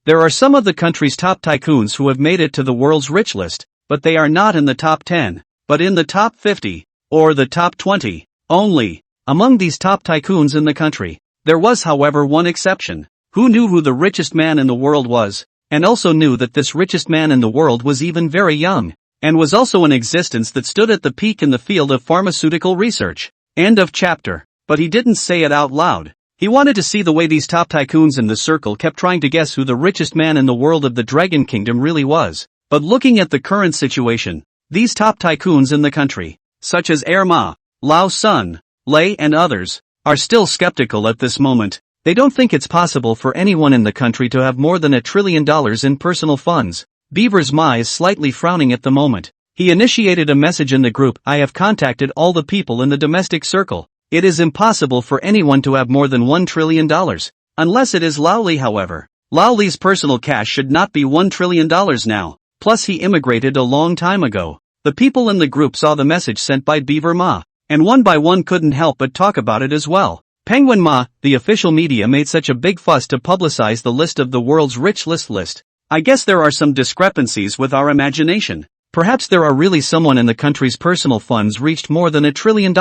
There are some of the country's top tycoons who have made it to the world's rich list, but they are not in the top 10, but in the top 50, or the top 20. Only, among these top tycoons in the country, there was however one exception, who knew who the richest man in the world was, and also knew that this richest man in the world was even very young, and was also in existence that stood at the peak in the field of pharmaceutical research. End of chapter. But he didn't say it out loud. He wanted to see the way these top tycoons in the circle kept trying to guess who the richest man in the world of the Dragon Kingdom really was. But looking at the current situation, these top tycoons in the country, such as Ma, Lao Sun, Lei and others, are still skeptical at this moment. They don't think it's possible for anyone in the country to have more than $1 trillion in personal funds. Beaver's Ma is slightly frowning at the moment. He initiated a message in the group. I have contacted all the people in the domestic circle. It is impossible for anyone to have more than $1 trillion. Unless it is Lao Li, however. Lao Li's personal cash should not be $1 trillion now. Plus he immigrated a long time ago. The people in the group saw the message sent by Beaver Ma, and one by one couldn't help but talk about it as well. Penguin Ma, the official media made such a big fuss to publicize the list of the world's rich list. I guess there are some discrepancies with our imagination. Perhaps there are really someone in the country's personal funds reached more than $1 trillion.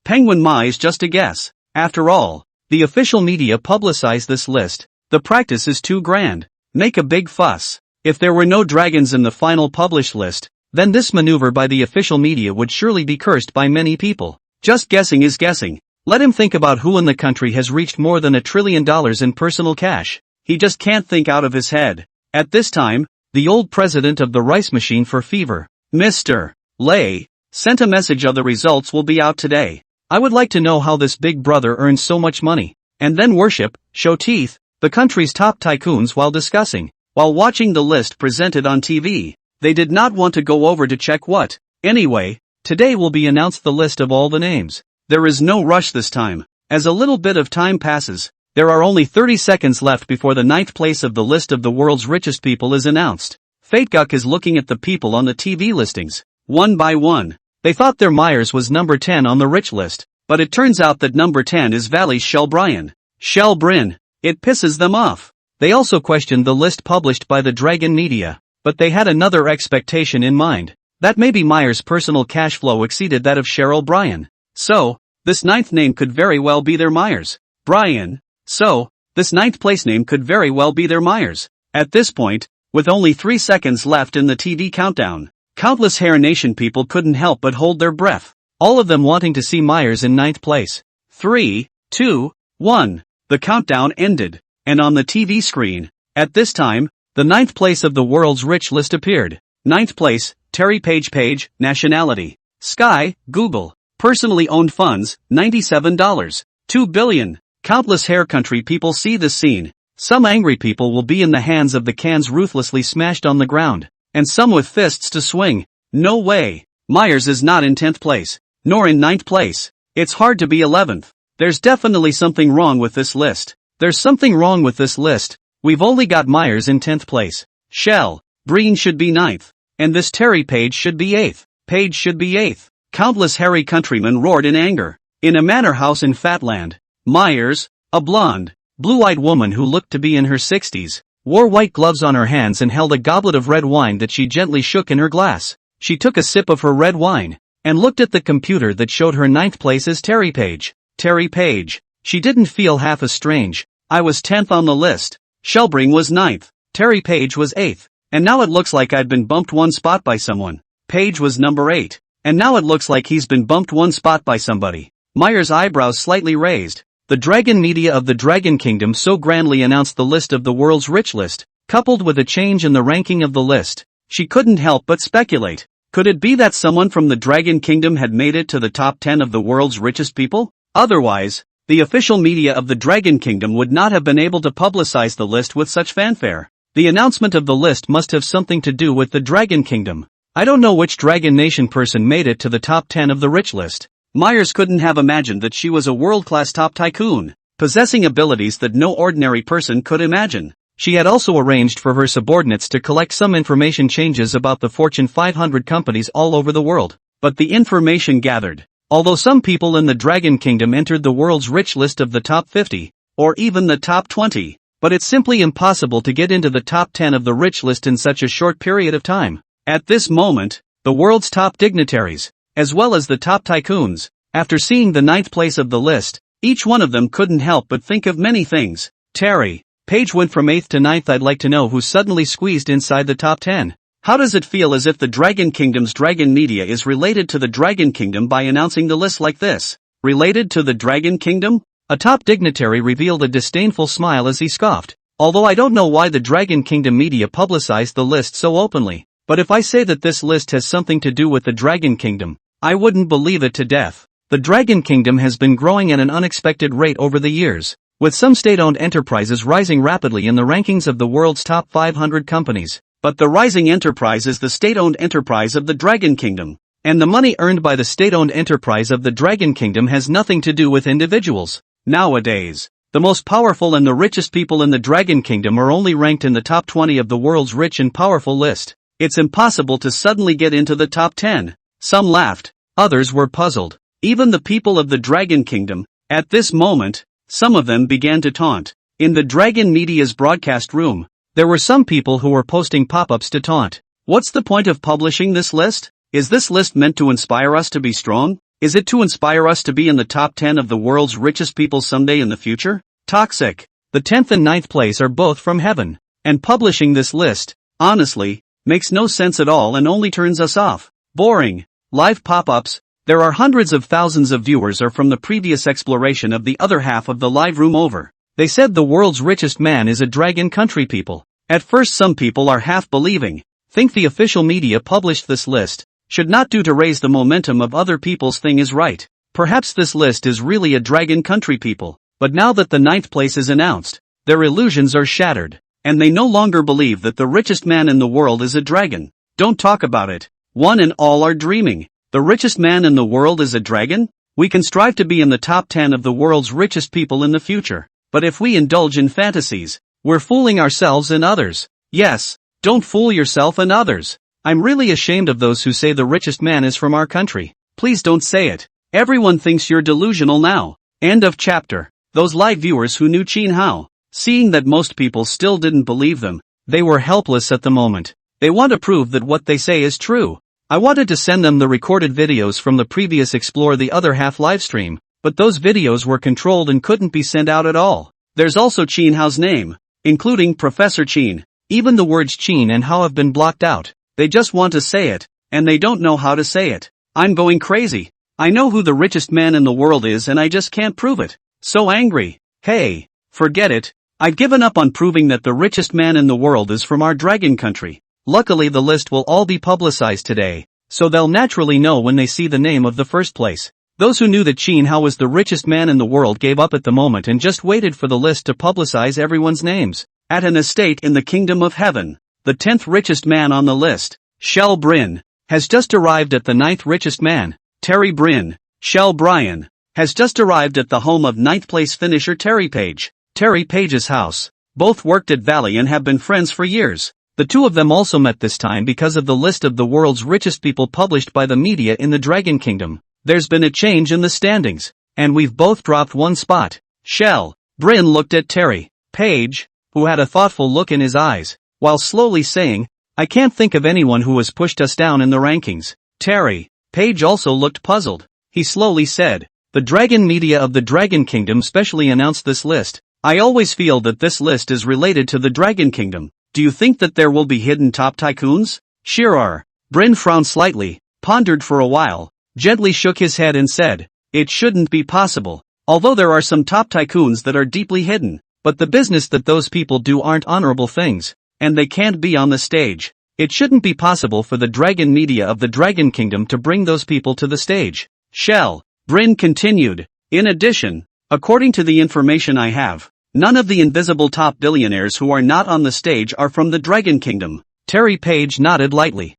Penguin Ma is just a guess. After all, the official media publicized this list. The practice is too grand. Make a big fuss. If there were no dragons in the final published list, then this maneuver by the official media would surely be cursed by many people. Just guessing is guessing. Let him think about who in the country has reached more than $1 trillion in personal cash. He just can't think out of his head. At this time, the old president of the rice machine for fever, Mr. Lei, sent a message of the results will be out today. I would like to know how this big brother earns so much money. And then worship, show teeth, the country's top tycoons while discussing. While watching the list presented on TV, they did not want to go over to check what. Anyway, today will be announced the list of all the names. There is no rush this time. As a little bit of time passes, there are only 30 seconds left before the 9th place of the list of the world's richest people is announced. Fateguk is looking at the people on the TV listings, one by one. They thought their Myers was number 10 on the rich list, but it turns out that number 10 is Valley's Shell Bryan. Shell Bryn. It pisses them off. They also questioned the list published by the Dragon Media, but they had another expectation in mind. That maybe Myers' personal cash flow exceeded that of Cheryl Bryan. So, this 9th name could very well be their Myers. Bryan. So, this 9th place name could very well be their Myers. At this point, with only 3 seconds left in the TV countdown, countless Hair Nation people couldn't help but hold their breath. All of them wanting to see Myers in 9th place. 3, 2, 1. The countdown ended. And on the TV screen, at this time, the 9th place of the world's rich list appeared. 9th place, Terry Page, nationality, Sky, Google. Personally owned funds, $97. 2 billion. Countless hair country people see this scene. Some angry people will be in the hands of the cans ruthlessly smashed on the ground, and some with fists to swing. No way. Myers is not in 10th place, nor in 9th place. It's hard to be 11th. There's definitely something wrong with this list. There's something wrong with this list. We've only got Myers in 10th place. Shell Breen should be 9th. And this Terry Page should be 8th. Page should be 8th. Countless hairy countrymen roared in anger. In a manor house in Fatland, Myers, a blonde, blue-eyed woman who looked to be in her 60s, wore white gloves on her hands and held a goblet of red wine that she gently shook in her glass. She took a sip of her red wine, and looked at the computer that showed her 9th place as Terry Page. Terry Page. She didn't feel half as strange. I was 10th on the list. Shelbring was 9th. Terry Page was 8th. And now it looks like I'd been bumped one spot by someone. Page was number 8. And now it looks like he's been bumped one spot by somebody. Myers' eyebrows slightly raised. The Dragon Media of the Dragon Kingdom so grandly announced the list of the world's rich list, coupled with a change in the ranking of the list. She couldn't help but speculate. Could it be that someone from the Dragon Kingdom had made it to the top 10 of the world's richest people? Otherwise, the official media of the Dragon Kingdom would not have been able to publicize the list with such fanfare. The announcement of the list must have something to do with the Dragon Kingdom. I don't know which Dragon Nation person made it to the top 10 of the rich list. Myers couldn't have imagined that she was a world-class top tycoon, possessing abilities that no ordinary person could imagine. She had also arranged for her subordinates to collect some information changes about the Fortune 500 companies all over the world. But the information gathered, although some people in the Dragon Kingdom entered the world's rich list of the top 50, or even the top 20, but it's simply impossible to get into the top 10 of the rich list in such a short period of time. At this moment, the world's top dignitaries, as well as the top tycoons, after seeing the 9th place of the list, each one of them couldn't help but think of many things. Terry Page went from 8th to 9th. I'd like to know who suddenly squeezed inside the top 10. How does it feel as if the Dragon Kingdom's Dragon Media is related to the Dragon Kingdom by announcing the list like this? Related to the Dragon Kingdom? A top dignitary revealed a disdainful smile as he scoffed. Although I don't know why the Dragon Kingdom media publicized the list so openly, but if I say that this list has something to do with the Dragon Kingdom, I wouldn't believe it to death. The Dragon Kingdom has been growing at an unexpected rate over the years, with some state-owned enterprises rising rapidly in the rankings of the world's top 500 companies. But the rising enterprise is the state-owned enterprise of the Dragon Kingdom. And the money earned by the state-owned enterprise of the Dragon Kingdom has nothing to do with individuals. Nowadays, the most powerful and the richest people in the Dragon Kingdom are only ranked in the top 20 of the world's rich and powerful list. It's impossible to suddenly get into the top 10. Some laughed, others were puzzled. Even the people of the Dragon Kingdom, at this moment, some of them began to taunt. In the Dragon Media's broadcast room, there were some people who were posting pop-ups to taunt. What's the point of publishing this list? Is this list meant to inspire us to be strong? Is it to inspire us to be in the top 10 of the world's richest people someday in the future? Toxic. The 10th and 9th place are both from heaven. And publishing this list, honestly, makes no sense at all and only turns us off. Boring. Live pop-ups. There are hundreds of thousands of viewers are from the previous exploration of the other half of the live room over. They said the world's richest man is a dragon country people. At first some people are half believing, think the official media published this list, should not do to raise the momentum of other people's thing is right. Perhaps this list is really a dragon country people, but now that the 9th place is announced, their illusions are shattered, and they no longer believe that the richest man in the world is a dragon. Don't talk about it. One and all are dreaming. The richest man in the world is a dragon? We can strive to be in the top 10 of the world's richest people in the future. But if we indulge in fantasies, we're fooling ourselves and others. Yes, don't fool yourself and others. I'm really ashamed of those who say the richest man is from our country. Please don't say it. Everyone thinks you're delusional now. End of chapter. Those live viewers who knew Qin Hao, seeing that most people still didn't believe them, they were helpless at the moment. They want to prove that what they say is true. I wanted to send them the recorded videos from the previous Explore the Other Half livestream, but those videos were controlled and couldn't be sent out at all. There's also Qin Hao's name, including Professor Qin. Even the words Qin and Hao have been blocked out. They just want to say it, and they don't know how to say it. I'm going crazy. I know who the richest man in the world is and I just can't prove it. So angry. Hey, forget it. I've given up on proving that the richest man in the world is from our dragon country. Luckily the list will all be publicized today, so they'll naturally know when they see the name of the first place. Those who knew that Qin Hao was the richest man in the world gave up at the moment and just waited for the list to publicize everyone's names. At an estate in the Kingdom of Heaven, the 10th richest man on the list, Shel Bryn, has just arrived at the 9th richest man, Terry Bryn. Shel Bryan has just arrived at the home of 9th place finisher Terry Page. Terry Page's house. Both worked at Valley and have been friends for years. The two of them also met this time because of the list of the world's richest people published by the media in the Dragon Kingdom. There's been a change in the standings, and we've both dropped one spot. Shel Bryn looked at Terry Page, who had a thoughtful look in his eyes, while slowly saying, I can't think of anyone who has pushed us down in the rankings. Terry Page also looked puzzled. He slowly said, the Dragon media of the Dragon Kingdom specially announced this list. I always feel that this list is related to the Dragon Kingdom. Do you think that there will be hidden top tycoons? Shirar Bryn frowned slightly, pondered for a while, gently shook his head and said, it shouldn't be possible. Although there are some top tycoons that are deeply hidden, but the business that those people do aren't honorable things, and they can't be on the stage. It shouldn't be possible for the Dragon media of the Dragon Kingdom to bring those people to the stage. Shel Bryn continued, in addition, according to the information I have, none of the invisible top billionaires who are not on the stage are from the Dragon Kingdom. Terry Page nodded lightly.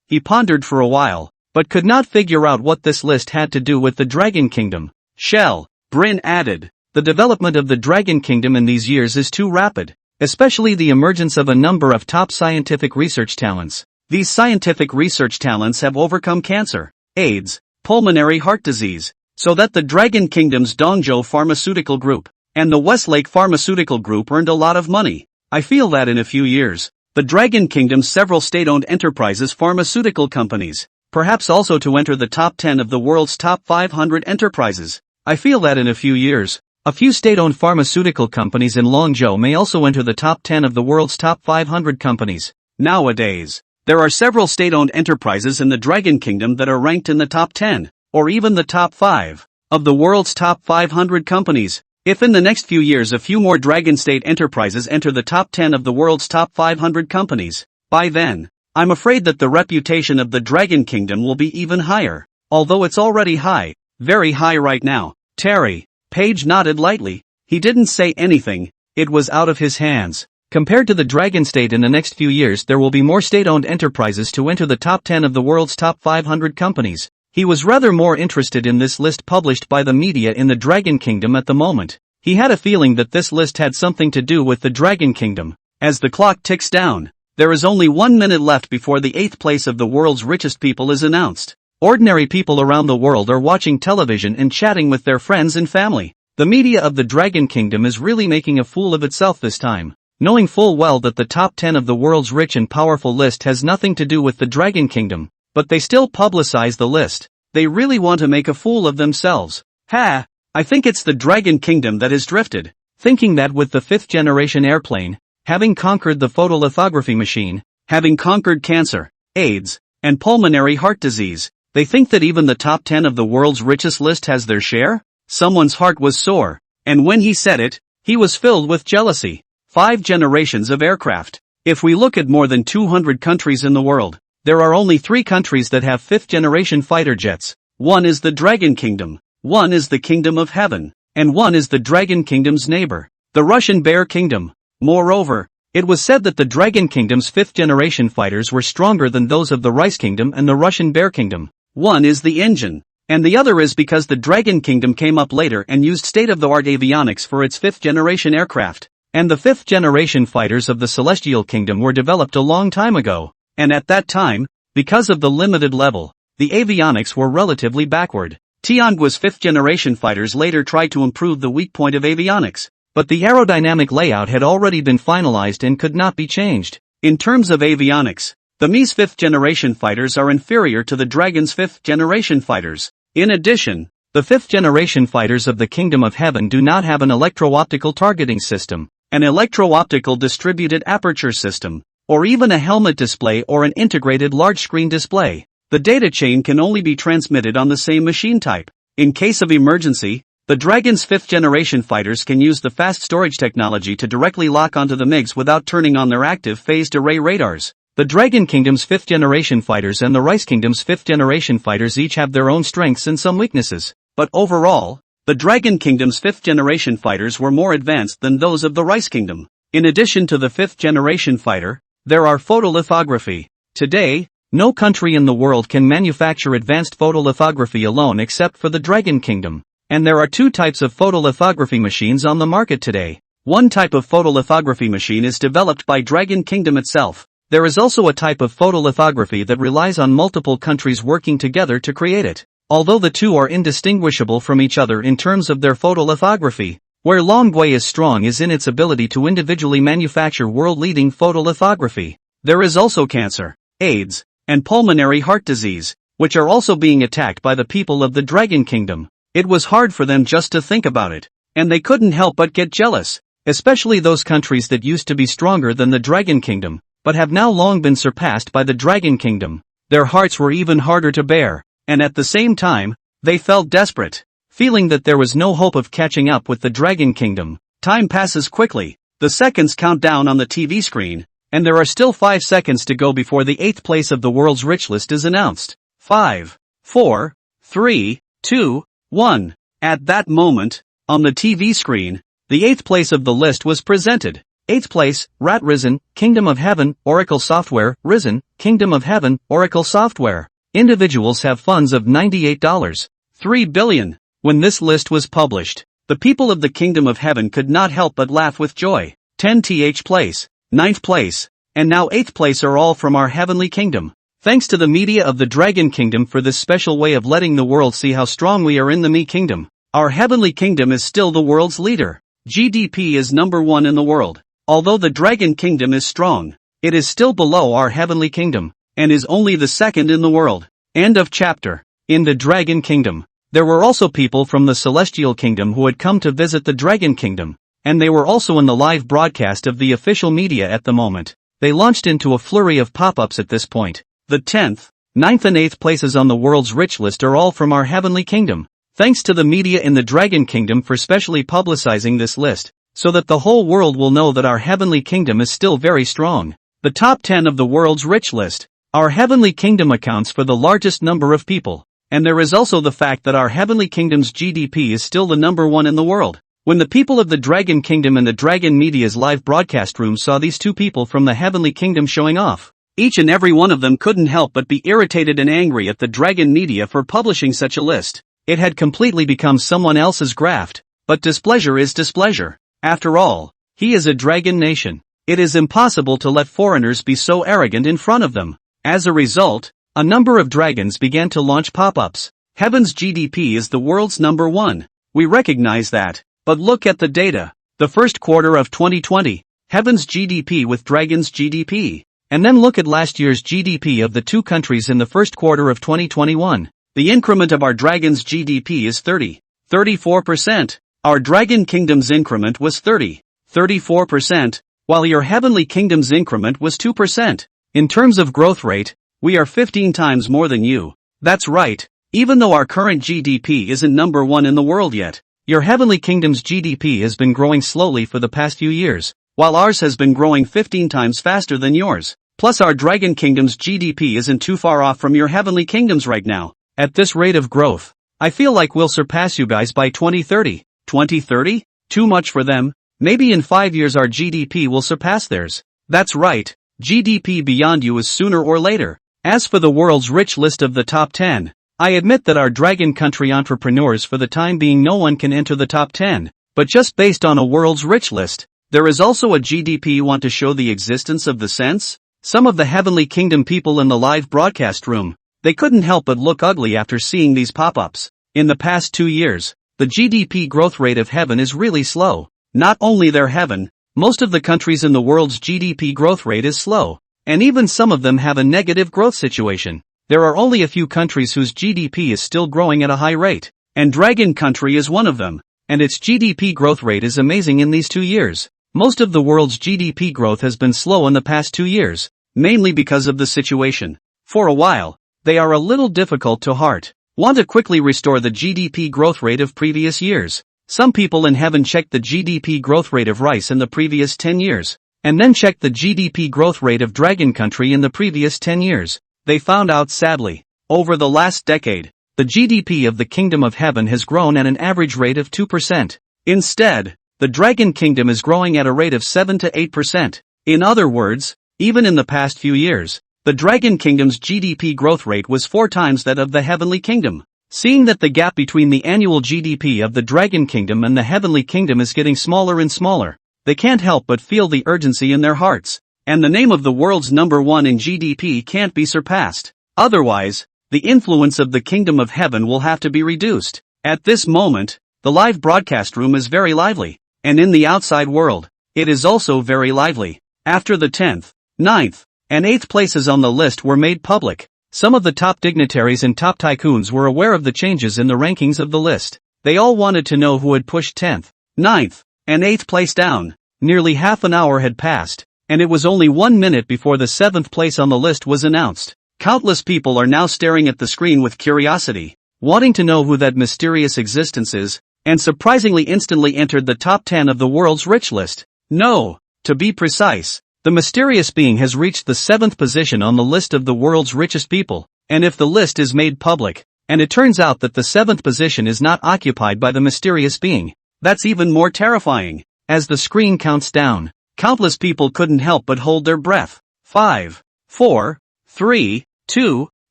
He pondered for a while, but could not figure out what this list had to do with the Dragon Kingdom. Shel Bryn added, the development of the Dragon Kingdom in these years is too rapid, especially the emergence of a number of top scientific research talents. These scientific research talents have overcome cancer, AIDS, pulmonary heart disease, so that the Dragon Kingdom's Dongzhou Pharmaceutical Group and the Westlake Pharmaceutical Group earned a lot of money. I feel that in a few years, the Dragon Kingdom's several state-owned enterprises pharmaceutical companies, perhaps also to enter the top 10 of the world's top 500 enterprises. I feel that in a few years, a few state-owned pharmaceutical companies in Longzhou may also enter the top 10 of the world's top 500 companies. Nowadays, there are several state-owned enterprises in the Dragon Kingdom that are ranked in the top 10, or even the top 5, of the world's top 500 companies. If in the next few years a few more Dragon State enterprises enter the top 10 of the world's top 500 companies, by then, I'm afraid that the reputation of the Dragon Kingdom will be even higher, although it's already high, very high right now. Terry Page nodded lightly. He didn't say anything, it was out of his hands. Compared to the Dragon State, in the next few years there will be more state-owned enterprises to enter the top 10 of the world's top 500 companies. He was rather more interested in this list published by the media in the Dragon Kingdom at the moment. He had a feeling that this list had something to do with the Dragon Kingdom. As the clock ticks down, there is only 1 minute left before the 8th place of the world's richest people is announced. Ordinary people around the world are watching television and chatting with their friends and family. The media of the Dragon Kingdom is really making a fool of itself this time. Knowing full well that the top 10 of the world's rich and powerful list has nothing to do with the Dragon Kingdom, but they still publicize the list. They really want to make a fool of themselves. I think it's the Dragon Kingdom that has drifted, thinking that with the 5th generation airplane, having conquered the photolithography machine, having conquered cancer, AIDS, and pulmonary heart disease, they think that even the top 10 of the world's richest list has their share? Someone's heart was sore, and when he said it, he was filled with jealousy. 5 generations of aircraft. If we look at more than 200 countries in the world, there are only 3 countries that have 5th generation fighter jets. One is the Dragon Kingdom, one is the Kingdom of Heaven, and one is the Dragon Kingdom's neighbor, the Russian Bear Kingdom. Moreover, it was said that the Dragon Kingdom's 5th generation fighters were stronger than those of the Rice Kingdom and the Russian Bear Kingdom. One is the engine, and the other is because the Dragon Kingdom came up later and used state-of-the-art avionics for its 5th generation aircraft. And the 5th generation fighters of the Celestial Kingdom were developed a long time ago, and at that time, because of the limited level, the avionics were relatively backward. Tiangua's 5th generation fighters later tried to improve the weak point of avionics, but the aerodynamic layout had already been finalized and could not be changed. In terms of avionics, the Mi's 5th generation fighters are inferior to the Dragon's 5th generation fighters. In addition, the 5th generation fighters of the Kingdom of Heaven do not have an electro-optical targeting system, an electro-optical distributed aperture system, or even a helmet display or an integrated large-screen display. The data chain can only be transmitted on the same machine type. In case of emergency, the Dragon's 5th generation fighters can use the fast storage technology to directly lock onto the MiGs without turning on their active phased array radars. The Dragon Kingdom's 5th generation fighters and the Rice Kingdom's 5th generation fighters each have their own strengths and some weaknesses, but overall, the Dragon Kingdom's 5th generation fighters were more advanced than those of the Rice Kingdom. In addition to the 5th generation fighter, there are photolithography. Today, no country in the world can manufacture advanced photolithography alone except for the Dragon Kingdom. And there are 2 types of photolithography machines on the market today. One type of photolithography machine is developed by Dragon Kingdom itself. There is also a type of photolithography that relies on multiple countries working together to create it. Although the 2 are indistinguishable from each other in terms of their photolithography, where Longwei is strong is in its ability to individually manufacture world-leading photolithography. There is also cancer, AIDS, and pulmonary heart disease, which are also being attacked by the people of the Dragon Kingdom. It was hard for them just to think about it, and they couldn't help but get jealous, especially those countries that used to be stronger than the Dragon Kingdom, but have now long been surpassed by the Dragon Kingdom. Their hearts were even harder to bear. And at the same time, they felt desperate, feeling that there was no hope of catching up with the Dragon Kingdom. Time passes quickly, the seconds count down on the TV screen, and there are still 5 seconds to go before the 8th place of the world's rich list is announced. 5, 4, 3, 2, 1. At that moment, on the TV screen, the 8th place of the list was presented. 8th place, Rat Risen, Kingdom of Heaven, Oracle Software, Risen, Kingdom of Heaven, Oracle Software. Individuals have funds of $98.3 billion. When this list was published, the people of the Kingdom of Heaven could not help but laugh with joy. 10th place, 9th place, and now 8th place are all from our heavenly kingdom. Thanks to the media of the Dragon Kingdom for this special way of letting the world see how strong we are in the Mi Kingdom. Our heavenly kingdom is still the world's leader. GDP is number 1 in the world. Although the Dragon Kingdom is strong, it is still below our heavenly kingdom, and is only the 2nd in the world. End of chapter. In the Dragon Kingdom, there were also people from the Celestial Kingdom who had come to visit the Dragon Kingdom, and they were also in the live broadcast of the official media at the moment. They launched into a flurry of pop-ups at this point. The 10th, 9th and 8th places on the world's rich list are all from our heavenly kingdom. Thanks to the media in the Dragon Kingdom for specially publicizing this list, so that the whole world will know that our heavenly kingdom is still very strong. The top 10 of the world's rich list. Our heavenly kingdom accounts for the largest number of people, and there is also the fact that our heavenly kingdom's GDP is still the number 1 in the world. When the people of the Dragon Kingdom and the Dragon Media's live broadcast room saw these two people from the Heavenly Kingdom showing off, each and every one of them couldn't help but be irritated and angry at the Dragon Media for publishing such a list. It had completely become someone else's graft, but displeasure is displeasure. After all, he is a dragon nation. It is impossible to let foreigners be so arrogant in front of them. As a result, a number of dragons began to launch pop-ups. Heaven's GDP is the world's number one. We recognize that, but look at the data. The first quarter of 2020, Heaven's GDP with Dragon's GDP. And then look at last year's GDP of the two countries in the first quarter of 2021. The increment of our Dragon's GDP is 34%. Our Dragon Kingdom's increment was 34%, while your Heavenly Kingdom's increment was 2%. In terms of growth rate, we are 15 times more than you. That's right, even though our current GDP isn't number one in the world yet, your Heavenly Kingdom's GDP has been growing slowly for the past few years, while ours has been growing 15 times faster than yours. Plus our Dragon Kingdom's GDP isn't too far off from your Heavenly Kingdom's right now. At this rate of growth, I feel like we'll surpass you guys by 2030. 2030? Too much for them. Maybe in 5 years our GDP will surpass theirs. That's right, GDP beyond you is sooner or later. As for the world's rich list of the top 10, I admit that our Dragon Country entrepreneurs for the time being no one can enter the top 10, but just based on a world's rich list, there is also a GDP want to show the existence of the sense? Some of the Heavenly Kingdom people in the live broadcast room, they couldn't help but look ugly after seeing these pop-ups. In the past 2 years, the GDP growth rate of Heaven is really slow. Not only their Heaven, most of the countries in the world's GDP growth rate is slow, and even some of them have a negative growth situation. There are only a few countries whose GDP is still growing at a high rate, and Dragon Country is one of them, and its GDP growth rate is amazing in these 2 years. Most of the world's GDP growth has been slow in the past 2 years, mainly because of the situation. For a while, they are a little difficult to heart. Want to quickly restore the GDP growth rate of previous years. Some people in Heaven checked the GDP growth rate of Rice in the previous 10 years, and then checked the GDP growth rate of Dragon Country in the previous 10 years. They found out sadly, over the last decade, the GDP of the Kingdom of Heaven has grown at an average rate of 2%. Instead, the Dragon Kingdom is growing at a rate of 7 to 8%. In other words, even in the past few years, the Dragon Kingdom's GDP growth rate was 4 times that of the Heavenly Kingdom. Seeing that the gap between the annual GDP of the Dragon Kingdom and the Heavenly Kingdom is getting smaller and smaller, they can't help but feel the urgency in their hearts. And the name of the world's number one in GDP can't be surpassed. Otherwise, the influence of the Kingdom of Heaven will have to be reduced. At this moment, the live broadcast room is very lively, and in the outside world, it is also very lively. After the 10th, 9th, and 8th places on the list were made public, some of the top dignitaries and top tycoons were aware of the changes in the rankings of the list. They all wanted to know who had pushed 10th, 9th, and 8th place down. Nearly half an hour had passed, and it was only 1 minute before the 7th place on the list was announced. Countless people are now staring at the screen with curiosity, wanting to know who that mysterious existence is, and surprisingly instantly entered the top 10 of the world's rich list. No, to be precise, the mysterious being has reached the 7th position on the list of the world's richest people, and if the list is made public, and it turns out that the 7th position is not occupied by the mysterious being, that's even more terrifying. As the screen counts down, countless people couldn't help but hold their breath. 5, 4, 3, 2,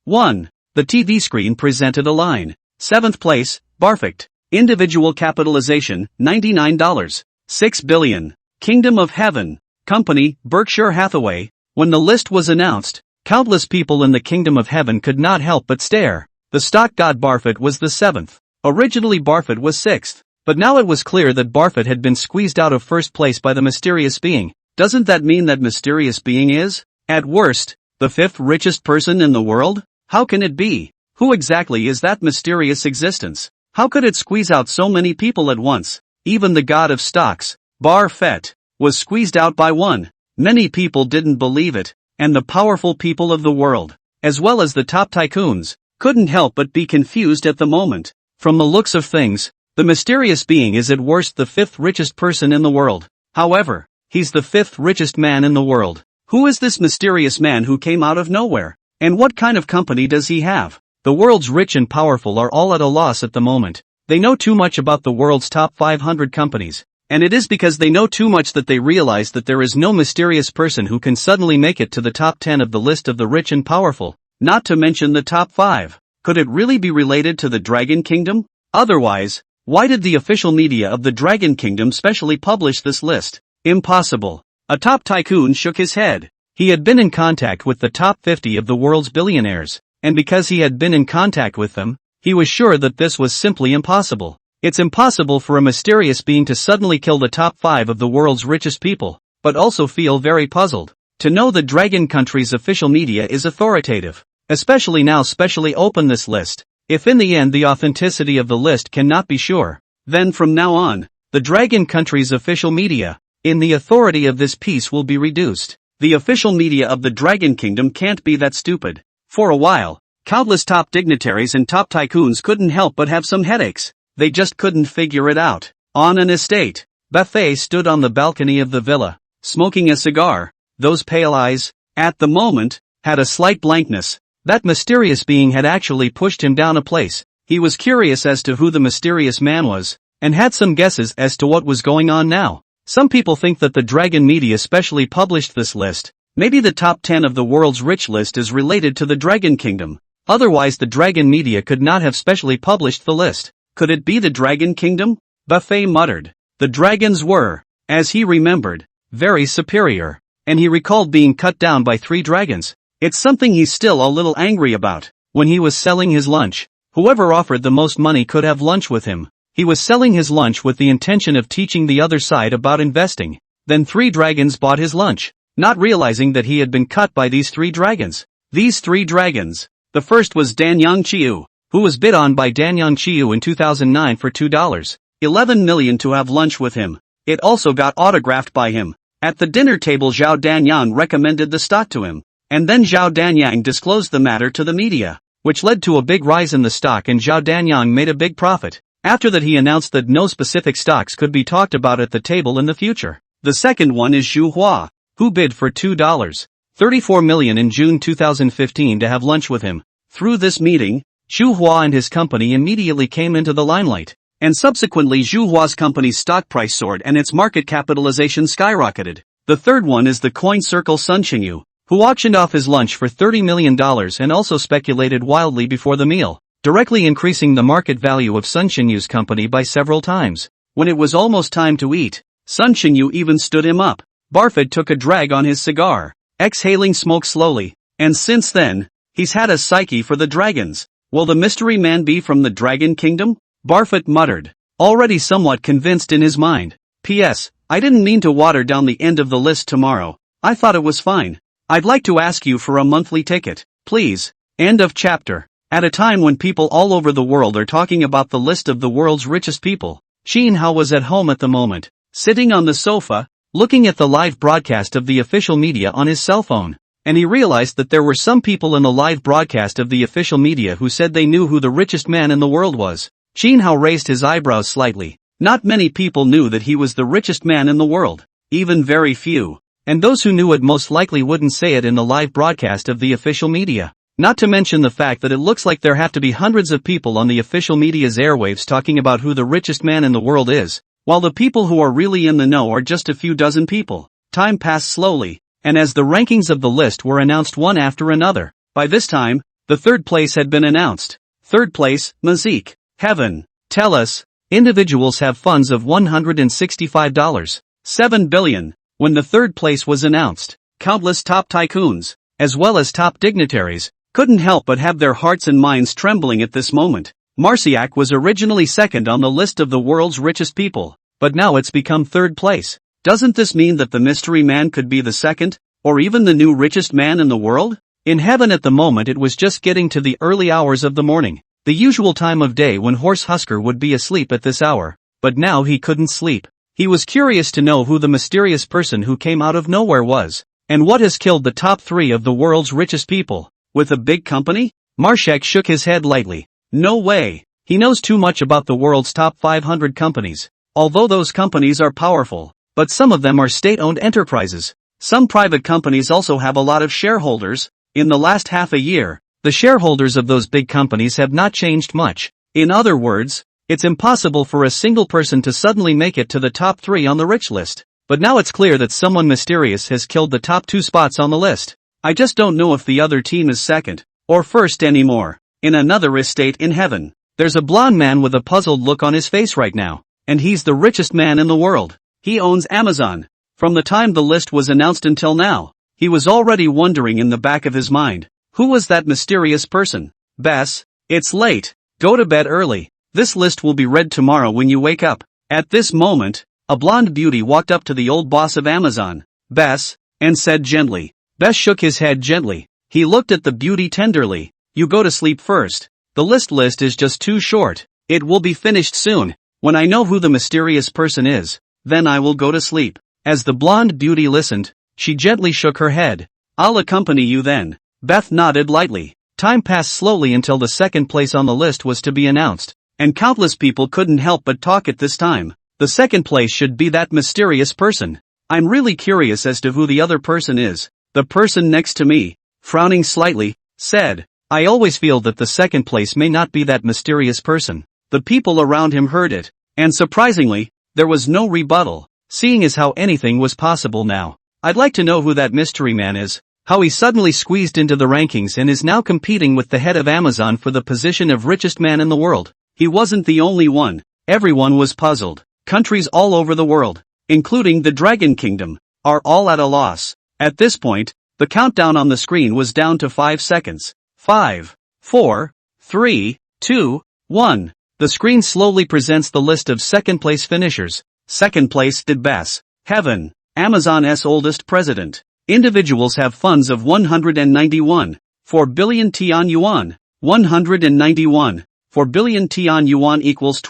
1. The TV screen presented a line. 7th place, Barfect. Individual capitalization, $99. 6 billion. Kingdom of Heaven. Company, Berkshire Hathaway. When the list was announced, countless people in the Kingdom of Heaven could not help but stare. The stock god Barfett was the 7th. Originally Barfett was 6th. But now it was clear that Barfett had been squeezed out of first place by the mysterious being. Doesn't that mean that mysterious being is, at worst, the 5th richest person in the world? How can it be? Who exactly is that mysterious existence? How could it squeeze out so many people at once? Even the god of stocks, Barfett, was squeezed out by one. Many people didn't believe it, and the powerful people of the world, as well as the top tycoons, couldn't help but be confused at the moment. From the looks of things, the mysterious being is at worst the 5th richest person in the world. However, he's the 5th richest man in the world. Who is this mysterious man who came out of nowhere? And what kind of company does he have? The world's rich and powerful are all at a loss at the moment. They know too much about the world's top 500 companies. And it is because they know too much that they realize that there is no mysterious person who can suddenly make it to the top 10 of the list of the rich and powerful, not to mention the top 5. Could it really be related to the Dragon Kingdom? Otherwise, why did the official media of the Dragon Kingdom specially publish this list? Impossible. A top tycoon shook his head. He had been in contact with the top 50 of the world's billionaires, and because he had been in contact with them, he was sure that this was simply impossible. It's impossible for a mysterious being to suddenly kill the top 5 of the world's richest people, but also feel very puzzled. To know the Dragon Country's official media is authoritative, especially now specially open this list. If in the end the authenticity of the list cannot be sure, then from now on, the Dragon Country's official media, in the authority of this piece will be reduced. The official media of the Dragon Kingdom can't be that stupid. For a while, countless top dignitaries and top tycoons couldn't help but have some headaches. They just couldn't figure it out. On an estate, Buffet stood on the balcony of the villa, smoking a cigar. Those pale eyes, at the moment, had a slight blankness. That mysterious being had actually pushed him down a place. He was curious as to who the mysterious man was, and had some guesses as to what was going on now. Some people think that the Dragon media specially published this list. Maybe the top 10 of the world's rich list is related to the Dragon Kingdom. Otherwise the Dragon media could not have specially published the list. Could it be the Dragon Kingdom? Buffet muttered. The dragons were, as he remembered, very superior, and he recalled being cut down by 3 dragons. It's something he's still a little angry about. When he was selling his lunch, whoever offered the most money could have lunch with him. He was selling his lunch with the intention of teaching the other side about investing. Then 3 dragons bought his lunch, not realizing that he had been cut by these 3 dragons. These 3 dragons. The first was Danyang Chiu, who was bid on by Danyang Chiu in 2009 for $2.11 million to have lunch with him. It also got autographed by him. At the dinner table Zhao Danyang recommended the stock to him, and then Zhao Danyang disclosed the matter to the media, which led to a big rise in the stock and Zhao Danyang made a big profit. After that he announced that no specific stocks could be talked about at the table in the future. The second one is Zhu Hua, who bid for $2.34 million in June 2015 to have lunch with him. Through this meeting, Zhu Hua and his company immediately came into the limelight, and subsequently Zhu Hua's company's stock price soared and its market capitalization skyrocketed. The third one is the coin circle Sun Qingyu, who auctioned off his lunch for $30 million and also speculated wildly before the meal, directly increasing the market value of Sun Qingyu's company by several times. When it was almost time to eat, Sun Qingyu even stood him up. Barford took a drag on his cigar, exhaling smoke slowly, and since then, he's had a psyche for the dragons. Will the mystery man be from the Dragon Kingdom? Barfoot muttered, already somewhat convinced in his mind. P.S. I didn't mean to water down the end of the list tomorrow. I thought it was fine. I'd like to ask you for a monthly ticket, please. End of chapter. At a time when people all over the world are talking about the list of the world's richest people, Qin Hao was at home at the moment, sitting on the sofa, looking at the live broadcast of the official media on his cell phone. And he realized that there were some people in the live broadcast of the official media who said they knew who the richest man in the world was. Qin Hao raised his eyebrows slightly. Not many people knew that he was the richest man in the world. Even very few. And those who knew it most likely wouldn't say it in the live broadcast of the official media. Not to mention the fact that it looks like there have to be hundreds of people on the official media's airwaves talking about who the richest man in the world is, while the people who are really in the know are just a few dozen people. Time passed slowly, and as the rankings of the list were announced one after another, by this time, the third place had been announced. Third place, Mazik. Heaven. Tell us, individuals have funds of $165.7 billion. When the third place was announced, countless top tycoons, as well as top dignitaries, couldn't help but have their hearts and minds trembling at this moment. Marciac was originally second on the list of the world's richest people, but now it's become third place. Doesn't this mean that the mystery man could be the second, or even the new richest man in the world? In heaven at the moment it was just getting to the early hours of the morning, the usual time of day when Horse Husker would be asleep at this hour, but now he couldn't sleep. He was curious to know who the mysterious person who came out of nowhere was, and what has killed the top 3 of the world's richest people. With a big company? Marshak shook his head lightly. No way. He knows too much about the world's top 500 companies. Although those companies are powerful, but some of them are state-owned enterprises. Some private companies also have a lot of shareholders. In the last half a year, the shareholders of those big companies have not changed much. In other words, It's impossible for a single person to suddenly make it to the top 3 on the rich list. But now it's clear that someone mysterious has killed the top 2 spots on the list. I just don't know if the other team is second or first anymore. In another estate in heaven, there's a blonde man with a puzzled look on his face right now, and he's the richest man in the world. He owns Amazon. From the time the list was announced until now, he was already wondering in the back of his mind, who was that mysterious person? Bess, it's late. Go to bed early. This list will be read tomorrow when you wake up. At this moment, a blonde beauty walked up to the old boss of Amazon, Bess, and said gently. Bess shook his head gently. He looked at the beauty tenderly. You go to sleep first. The list is just too short. It will be finished soon. When I know who the mysterious person is, then I will go to sleep. As the blonde beauty listened, she gently shook her head. I'll accompany you then. Beth nodded lightly. Time passed slowly until the second place on the list was to be announced, and countless people couldn't help but talk at this time. The second place should be that mysterious person. I'm really curious as to who the other person is. The person next to me, frowning slightly, said, I always feel that the second place may not be that mysterious person. The people around him heard it, and surprisingly, there was no rebuttal. Seeing as how anything was possible now, I'd like to know who that mystery man is, how he suddenly squeezed into the rankings and is now competing with the head of Amazon for the position of richest man in the world. He wasn't the only one. Everyone was puzzled. Countries all over the world, including the Dragon Kingdom, are all at a loss. At this point, the countdown on the screen was down to 5 seconds. 5, 4, 3, 2, 1. The screen slowly presents the list of second-place finishers. Second place did Bess. Heaven, Amazon's oldest president. Individuals have funds of 191.4 billion Tian yuan. 191.4 billion Tian yuan equals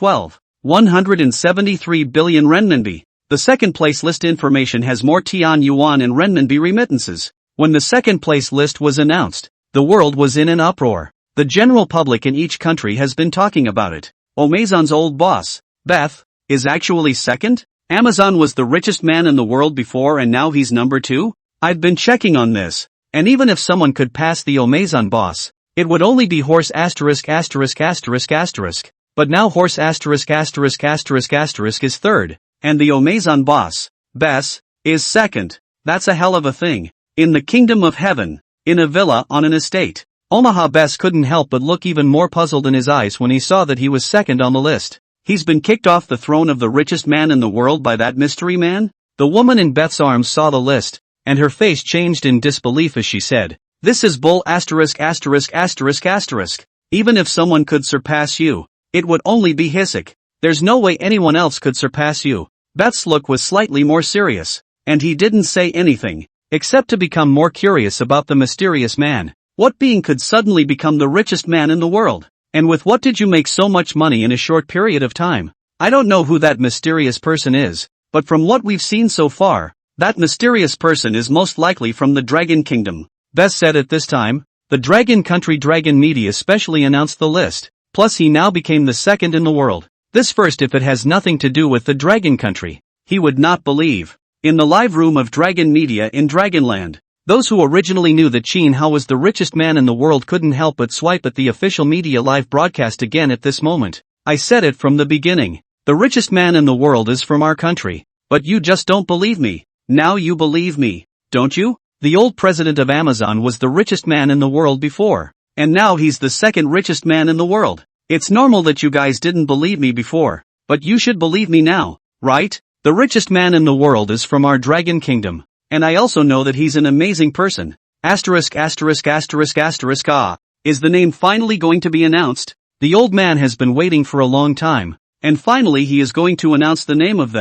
173 billion renminbi. The second place list information has more Tian yuan and renminbi remittances. When the second place list was announced, the world was in an uproar. The general public in each country has been talking about it. Amazon's old boss, Beth, is actually second? Amazon was the richest man in the world before and now he's number 2? I've been checking on this, and even if someone could pass the Amazon boss, it would only be horse asterisk asterisk asterisk asterisk. But now horse asterisk asterisk asterisk asterisk is third, and the Amazon boss, Bess, is second. That's a hell of a thing. In the kingdom of heaven, in a villa on an estate, Omaha Bess couldn't help but look even more puzzled in his eyes when he saw that he was second on the list. He's been kicked off the throne of the richest man in the world by that mystery man? The woman in Beth's arms saw the list, and her face changed in disbelief as she said, This is bull asterisk asterisk asterisk asterisk. Even if someone could surpass you, it would only be Hisik. There's no way anyone else could surpass you. Beth's look was slightly more serious, and he didn't say anything, except to become more curious about the mysterious man. What being could suddenly become the richest man in the world? And with what did you make so much money in a short period of time? I don't know who that mysterious person is, but from what we've seen so far, that mysterious person is most likely from the Dragon Kingdom. Bess said at this time, the Dragon Country Dragon Media specially announced the list, plus he now became the second in the world. This first if it has nothing to do with the Dragon Country. He would not believe. In the live room of Dragon Media in Dragonland, those who originally knew that Qin Hao was the richest man in the world couldn't help but swipe at the official media live broadcast again at this moment. I said it from the beginning. The richest man in the world is from our country. But you just don't believe me. Now you believe me, don't you? The old president of Amazon was the richest man in the world before. And now he's the second richest man in the world. It's normal that you guys didn't believe me before. But you should believe me now, right? The richest man in the world is from our Dragon Kingdom. And I also know that he's an amazing person. Asterisk asterisk asterisk asterisk Is the name finally going to be announced? The old man has been waiting for a long time. And finally he is going to announce the name of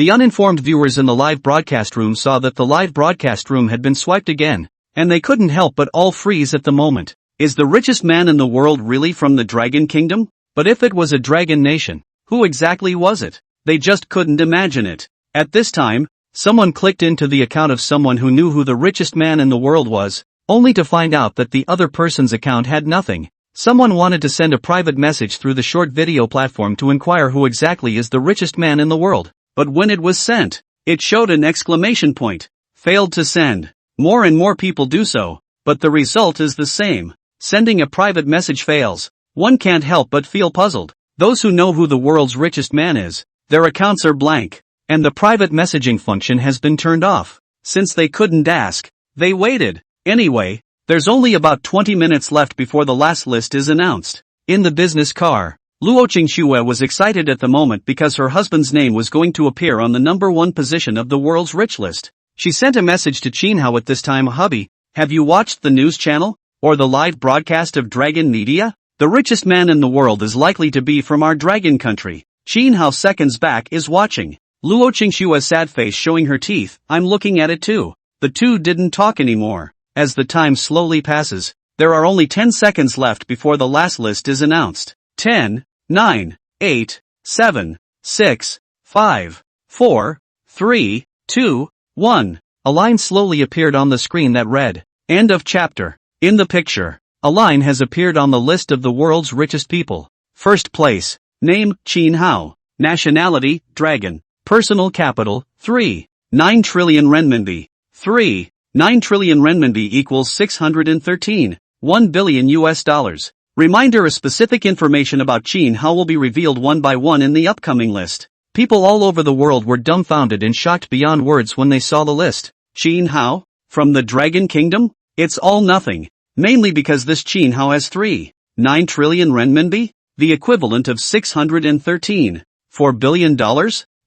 the uninformed viewers in the live broadcast room saw that the live broadcast room had been swiped again. And they couldn't help but all freeze at the moment. Is the richest man in the world really from the Dragon Kingdom? But if it was a dragon nation, who exactly was it? They just couldn't imagine it. At this time, someone clicked into the account of someone who knew who the richest man in the world was, only to find out that the other person's account had nothing. Someone wanted to send a private message through the short video platform to inquire who exactly is the richest man in the world. But when it was sent, it showed an exclamation point. Failed to send. More and more people do so, but the result is the same. Sending a private message fails. One can't help but feel puzzled. Those who know who the world's richest man is, their accounts are blank, and the private messaging function has been turned off. Since they couldn't ask, they waited. Anyway, there's only about 20 minutes left before the last list is announced. In the business car, Luo Qingxue was excited at the moment because her husband's name was going to appear on the #1 position of the world's rich list. She sent a message to Qinhao at this time, "Hubby, have you watched the news channel? Or the live broadcast of Dragon Media? The richest man in the world is likely to be from our dragon country." Qinhao seconds back is watching. Luo Qingxue's sad face showing her teeth, "I'm looking at it too." The two didn't talk anymore. As the time slowly passes, there are only 10 seconds left before the last list is announced. 10, 9, 8, 7, 6, 5, 4, 3, 2, 1. A line slowly appeared on the screen that read, "End of chapter." In the picture, a line has appeared on the list of the world's richest people. First place, name, Qinhao. Nationality, dragon. Personal capital, 3.9 trillion renminbi. 3.9 trillion renminbi equals 613.1 billion US dollars. Reminder: a specific information about Qinhao will be revealed one by one in the upcoming list. People all over the world were dumbfounded and shocked beyond words when they saw the list. Qinhao? From the Dragon Kingdom? It's all nothing. Mainly because this Qinhao has 3.9 trillion renminbi? The equivalent of $613.4 billion?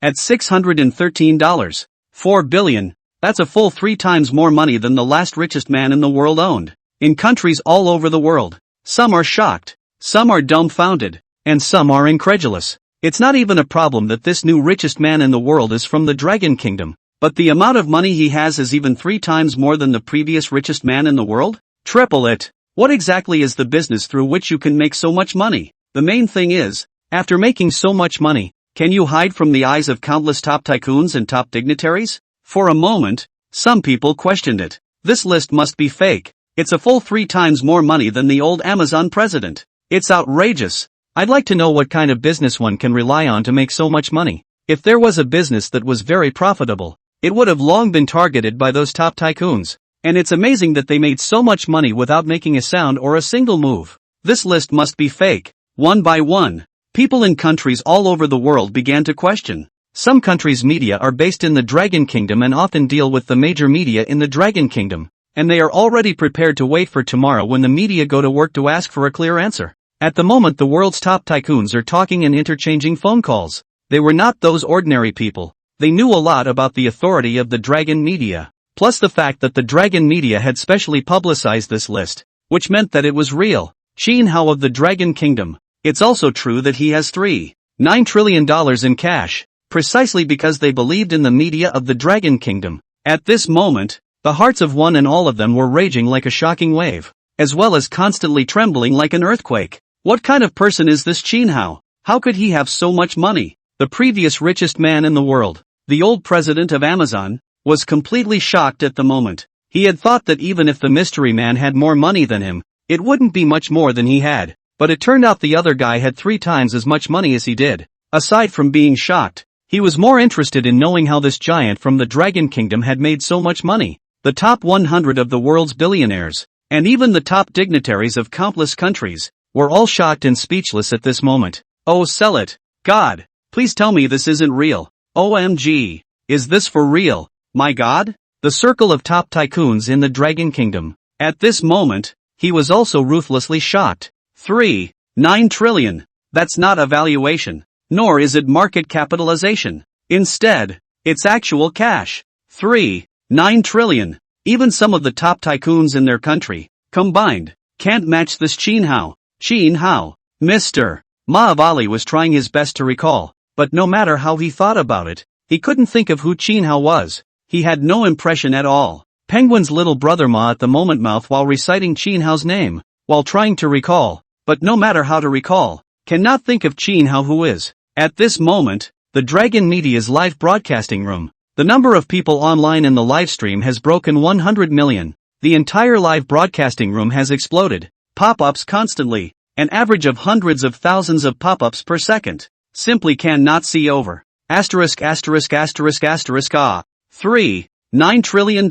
At $613.4 billion, that's a full 3 times more money than the last richest man in the world owned. In countries all over the world, some are shocked, some are dumbfounded, and some are incredulous. It's not even a problem that this new richest man in the world is from the Dragon Kingdom, but the amount of money he has is even 3 times more than the previous richest man in the world? Triple it. What exactly is the business through which you can make so much money? The main thing is, after making so much money, can you hide from the eyes of countless top tycoons and top dignitaries? For a moment, some people questioned it. This list must be fake. It's a full 3 times more money than the old Amazon president. It's outrageous. I'd like to know what kind of business one can rely on to make so much money. If there was a business that was very profitable, it would have long been targeted by those top tycoons. And it's amazing that they made so much money without making a sound or a single move. This list must be fake. One by one, people in countries all over the world began to question. Some countries' media are based in the Dragon Kingdom and often deal with the major media in the Dragon Kingdom, and they are already prepared to wait for tomorrow when the media go to work to ask for a clear answer. At the moment, the world's top tycoons are talking and interchanging phone calls. They were not those ordinary people. They knew a lot about the authority of the Dragon media, plus the fact that the Dragon media had specially publicized this list, which meant that it was real. Qinhao of the Dragon Kingdom. It's also true that he has $3.9 trillion in cash, precisely because they believed in the media of the Dragon Kingdom. At this moment, the hearts of one and all of them were raging like a shocking wave, as well as constantly trembling like an earthquake. What kind of person is this Qinhao? How could he have so much money? The previous richest man in the world, the old president of Amazon, was completely shocked at the moment. He had thought that even if the mystery man had more money than him, it wouldn't be much more than he had. But it turned out the other guy had 3 times as much money as he did. Aside from being shocked, he was more interested in knowing how this giant from the Dragon Kingdom had made so much money. The top 100 of the world's billionaires, and even the top dignitaries of countless countries, were all shocked and speechless at this moment. Oh, sell it. God, please tell me this isn't real. OMG. Is this for real? My God? The circle of top tycoons in the Dragon Kingdom. At this moment, he was also ruthlessly shocked. 3.9 trillion. That's not a valuation, nor is it market capitalization. Instead, it's actual cash. 3.9 trillion. Even some of the top tycoons in their country, combined, can't match this Qinhao. Qinhao. Mr. Mahavali was trying his best to recall, but no matter how he thought about it, he couldn't think of who Qinhao was. He had no impression at all. Penguin's little brother Ma at the moment mouthed while reciting Qinhao's name, while trying to recall, but no matter how to recall, cannot think of Qinhao who is. At this moment, the Dragon Media's live broadcasting room. The number of people online in the live stream has broken 100 million. The entire live broadcasting room has exploded. Pop-ups constantly, an average of hundreds of thousands of pop-ups per second. Simply cannot see over. Asterisk. Ah. $3.9 trillion.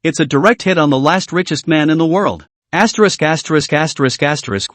It's a direct hit on the last richest man in the world. Asterisk.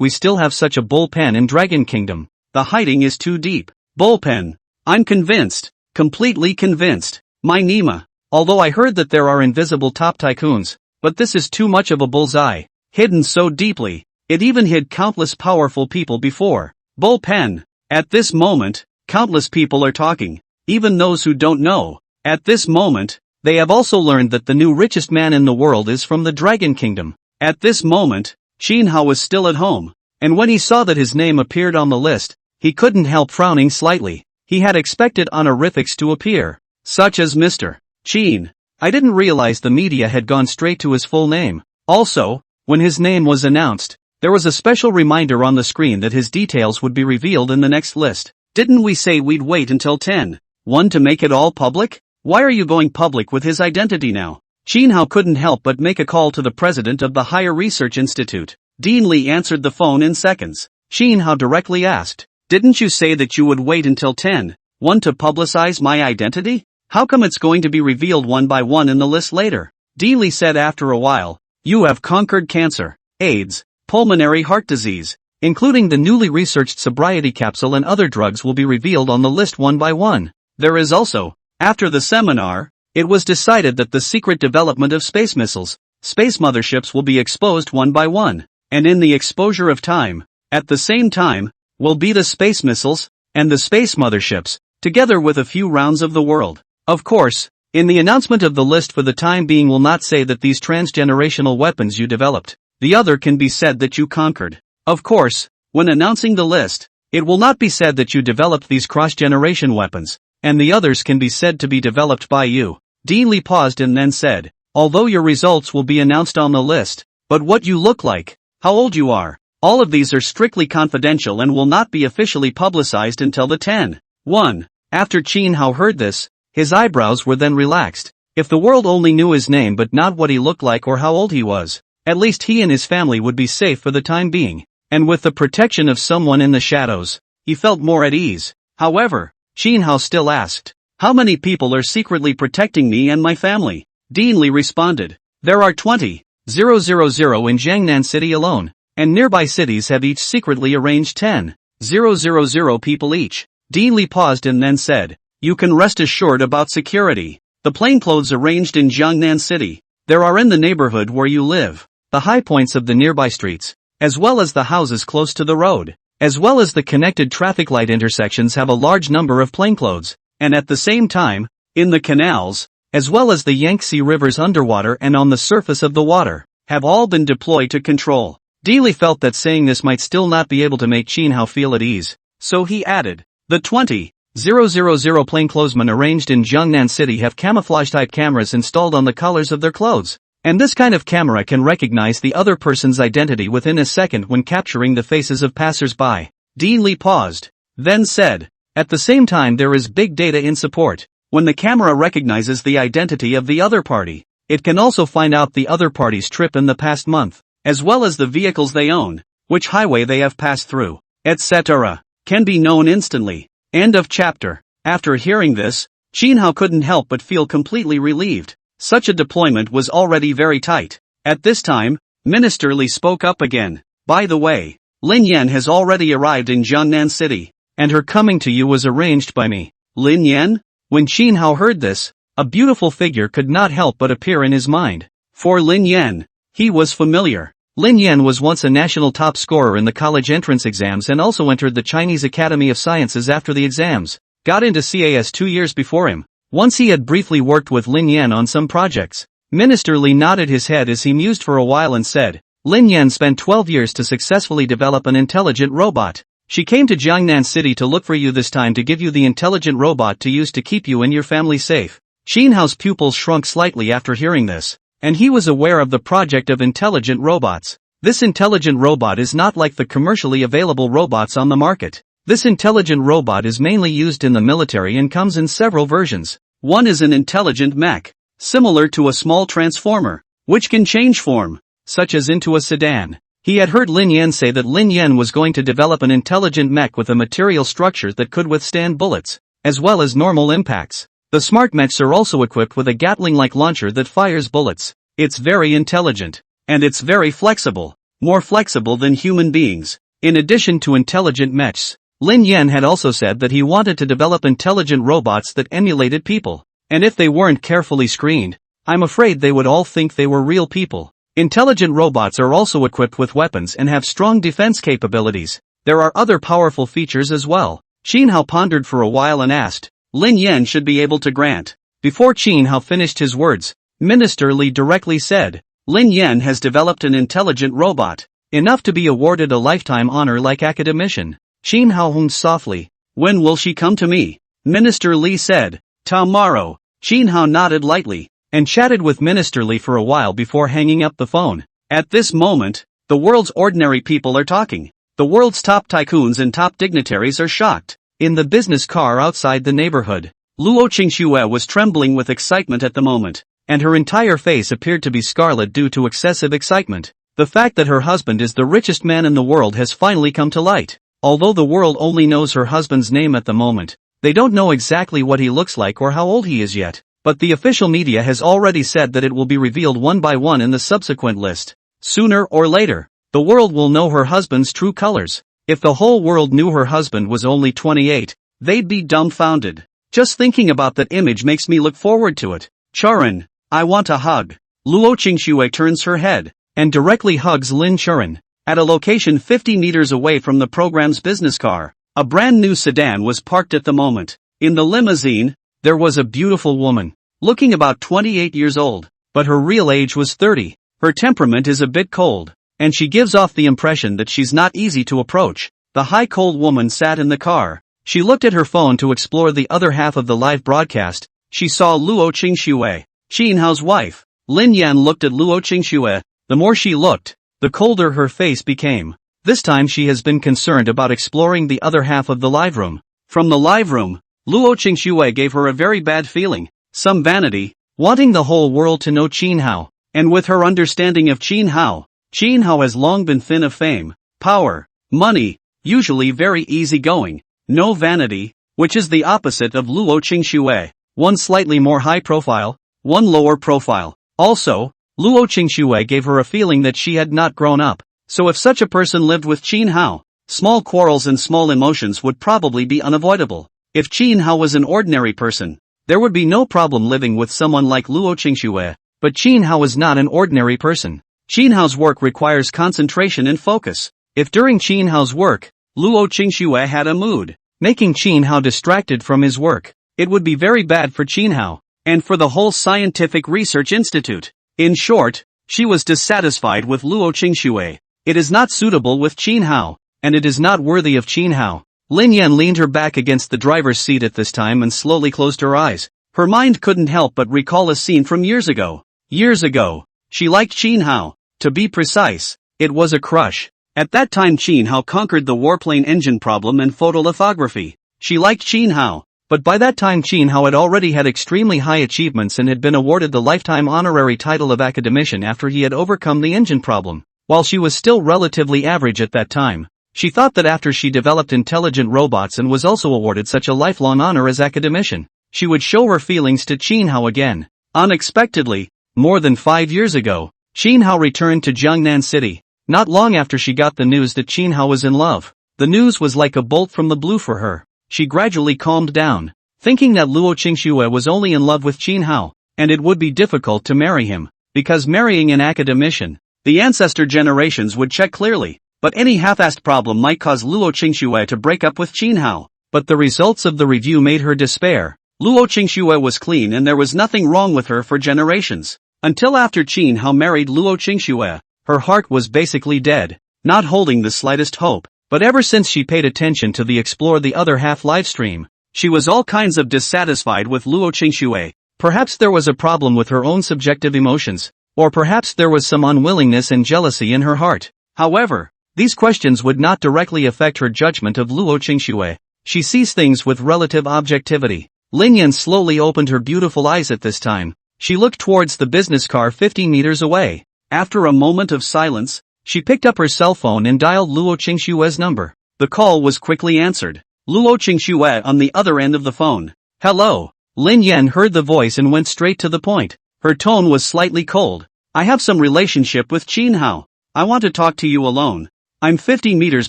We still have such a bullpen in Dragon Kingdom. The hiding is too deep. Bullpen. I'm convinced. Completely convinced. My Nima. Although I heard that there are invisible top tycoons, but this is too much of a bullseye. Hidden so deeply. It even hid countless powerful people before. Bullpen. At this moment, countless people are talking. Even those who don't know. At this moment, they have also learned that the new richest man in the world is from the Dragon Kingdom. At this moment, Shinhao was still at home. And when he saw that his name appeared on the list, he couldn't help frowning slightly. He had expected honorifics to appear, such as Mr. Chin. I didn't realize the media had gone straight to his full name. Also, when his name was announced, there was a special reminder on the screen that his details would be revealed in the next list. Didn't we say we'd wait until 10:1 to make it all public? Why are you going public with his identity now? Shinhao couldn't help but make a call to the president of the Higher Research Institute. Dean Lee answered the phone in seconds. Shinhao directly asked, "Didn't you say that you would wait until 10:1 to publicize my identity? How come it's going to be revealed one by one in the list later?" Dean Lee said after a while, "You have conquered cancer, AIDS, pulmonary heart disease, including the newly researched sobriety capsule, and other drugs will be revealed on the list one by one. There is also, after the seminar, it was decided that the secret development of space missiles, space motherships will be exposed one by one, and in the exposure of time, at the same time, will be the space missiles, and the space motherships, together with a few rounds of the world. Of course, in the announcement of the list for the time being will not say that these transgenerational weapons you developed, the other can be said that you conquered. Of course, when announcing the list, it will not be said that you developed these cross-generation weapons, and the others can be said to be developed by you." Dean Lee paused and then said, "Although your results will be announced on the list, but what you look like, how old you are, all of these are strictly confidential and will not be officially publicized until the 10:1. After Shinhao heard this, his eyebrows were then relaxed. If the world only knew his name but not what he looked like or how old he was, at least he and his family would be safe for the time being. And with the protection of someone in the shadows, he felt more at ease. However, Shinhao still asked, "How many people are secretly protecting me and my family?" Dean Lee responded, "There are 20,000 in Jiangnan City alone, and nearby cities have each secretly arranged 10,000 people each." Dean Lee paused and then said, "You can rest assured about security. The plainclothes arranged in Jiangnan City, there are in the neighborhood where you live, the high points of the nearby streets, as well as the houses close to the road, as well as the connected traffic light intersections have a large number of plainclothes, and at the same time, in the canals, as well as the Yangtze rivers underwater and on the surface of the water, have all been deployed to control." Dealey felt that saying this might still not be able to make Shinhao feel at ease, so he added, "The 20,000 plainclothesmen arranged in Jiangnan City have camouflage-type cameras installed on the collars of their clothes. And this kind of camera can recognize the other person's identity within a second when capturing the faces of passers-by." Dean Lee paused, then said, "At the same time there is big data in support. When the camera recognizes the identity of the other party, it can also find out the other party's trip in the past month, as well as the vehicles they own, which highway they have passed through, etc. Can be known instantly." End of chapter. After hearing this, Shinhao couldn't help but feel completely relieved. Such a deployment was already very tight. At this time, Minister Li spoke up again. "By the way, Lin Yan has already arrived in Jiangnan City, and her coming to you was arranged by me." Lin Yan? When Shinhao heard this, a beautiful figure could not help but appear in his mind. For Lin Yan, he was familiar. Lin Yan was once a national top scorer in the college entrance exams and also entered the Chinese Academy of Sciences after the exams, got into CAS 2 years before him. Once he had briefly worked with Lin Yan on some projects. Minister Li nodded his head as he mused for a while and said, "Lin Yan spent 12 years to successfully develop an intelligent robot. She came to Jiangnan City to look for you this time to give you the intelligent robot to use to keep you and your family safe." Shinhao's pupils shrunk slightly after hearing this, and he was aware of the project of intelligent robots. This intelligent robot is not like the commercially available robots on the market. This intelligent robot is mainly used in the military and comes in several versions. One is an intelligent mech, similar to a small transformer, which can change form, such as into a sedan. He had heard Lin Yan say that Lin Yan was going to develop an intelligent mech with a material structure that could withstand bullets, as well as normal impacts. The smart mechs are also equipped with a Gatling-like launcher that fires bullets. It's very intelligent, and it's very flexible, more flexible than human beings. In addition to intelligent mechs, Lin Yan had also said that he wanted to develop intelligent robots that emulated people. And if they weren't carefully screened, I'm afraid they would all think they were real people. Intelligent robots are also equipped with weapons and have strong defense capabilities. There are other powerful features as well. Qin Hao pondered for a while and asked, Lin Yan should be able to grant. Before Qin Hao finished his words, Minister Li directly said, Lin Yan has developed an intelligent robot, enough to be awarded a lifetime honor like academician. Qin Hao hummed softly, when will she come to me? Minister Li said, tomorrow. Qin Hao nodded lightly, and chatted with Minister Li for a while before hanging up the phone. At this moment, the world's ordinary people are talking. The world's top tycoons and top dignitaries are shocked. In the business car outside the neighborhood, Luo Qingxue was trembling with excitement at the moment, and her entire face appeared to be scarlet due to excessive excitement. The fact that her husband is the richest man in the world has finally come to light. Although the world only knows her husband's name at the moment, they don't know exactly what he looks like or how old he is yet. But the official media has already said that it will be revealed one by one in the subsequent list. Sooner or later, the world will know her husband's true colors. If the whole world knew her husband was only 28, they'd be dumbfounded. Just thinking about that image makes me look forward to it. Charan, I want a hug. Luo Qingxue turns her head, and directly hugs Lin Charan. At a location 50 meters away from the program's business car, a brand new sedan was parked at the moment. In the limousine, there was a beautiful woman, looking about 28 years old, but her real age was 30. Her temperament is a bit cold, and she gives off the impression that she's not easy to approach. The high cold woman sat in the car. She looked at her phone to explore the other half of the live broadcast. She saw Luo Qingxue, Qin Hao's wife. Lin Yan looked at Luo Qingxue. The more she looked, the colder her face became. This time she has been concerned about exploring the other half of the live room. From the live room, Luo Qingxue gave her a very bad feeling. Some vanity, wanting the whole world to know Qin Hao. And with her understanding of Qin Hao has long been thin of fame, power, money, usually very easygoing, no vanity, which is the opposite of Luo Qingxue. One slightly more high profile, one lower profile. Also, Luo Qingxue gave her a feeling that she had not grown up. So if such a person lived with Qin Hao, small quarrels and small emotions would probably be unavoidable. If Qin Hao was an ordinary person, there would be no problem living with someone like Luo Qingxue. But Qin Hao is not an ordinary person. Qin Hao's work requires concentration and focus. If during Qin Hao's work, Luo Qingxue had a mood, making Qin Hao distracted from his work, it would be very bad for Qin Hao, and for the whole scientific research institute. In short, she was dissatisfied with Luo Qingxue. It is not suitable with Qin Hao, and it is not worthy of Qin Hao. Lin Yan leaned her back against the driver's seat at this time and slowly closed her eyes. Her mind couldn't help but recall a scene from years ago. Years ago, she liked Qin Hao. To be precise, it was a crush. At that time Qin Hao conquered the warplane engine problem and photolithography. She liked Qin Hao, but by that time Qin Hao had already had extremely high achievements and had been awarded the lifetime honorary title of academician after he had overcome the engine problem. While she was still relatively average at that time, she thought that after she developed intelligent robots and was also awarded such a lifelong honor as academician, she would show her feelings to Qin Hao again. Unexpectedly, more than 5 years ago, Qin Hao returned to Jiangnan City. Not long after she got the news that Qin Hao was in love. The news was like a bolt from the blue for her. She gradually calmed down, thinking that Luo Qingxue was only in love with Qin Hao, and it would be difficult to marry him, because marrying an academician, the ancestor generations would check clearly, but any half-assed problem might cause Luo Qingxue to break up with Qin Hao. But the results of the review made her despair. Luo Qingxue was clean and there was nothing wrong with her for generations. Until after Qin Hao married Luo Qingxue, her heart was basically dead, not holding the slightest hope. But ever since she paid attention to the Explore the Other Half livestream, she was all kinds of dissatisfied with Luo Qingxue. Perhaps there was a problem with her own subjective emotions, or perhaps there was some unwillingness and jealousy in her heart. However, these questions would not directly affect her judgment of Luo Qingxue. She sees things with relative objectivity. Lin Yan slowly opened her beautiful eyes at this time. She looked towards the business car 50 meters away. After a moment of silence, she picked up her cell phone and dialed Luo Qingxue's number. The call was quickly answered. Luo Qingxue on the other end of the phone. Hello. Lin Yan heard the voice and went straight to the point. Her tone was slightly cold. I have some relationship with Qin Hao. I want to talk to you alone. I'm 50 meters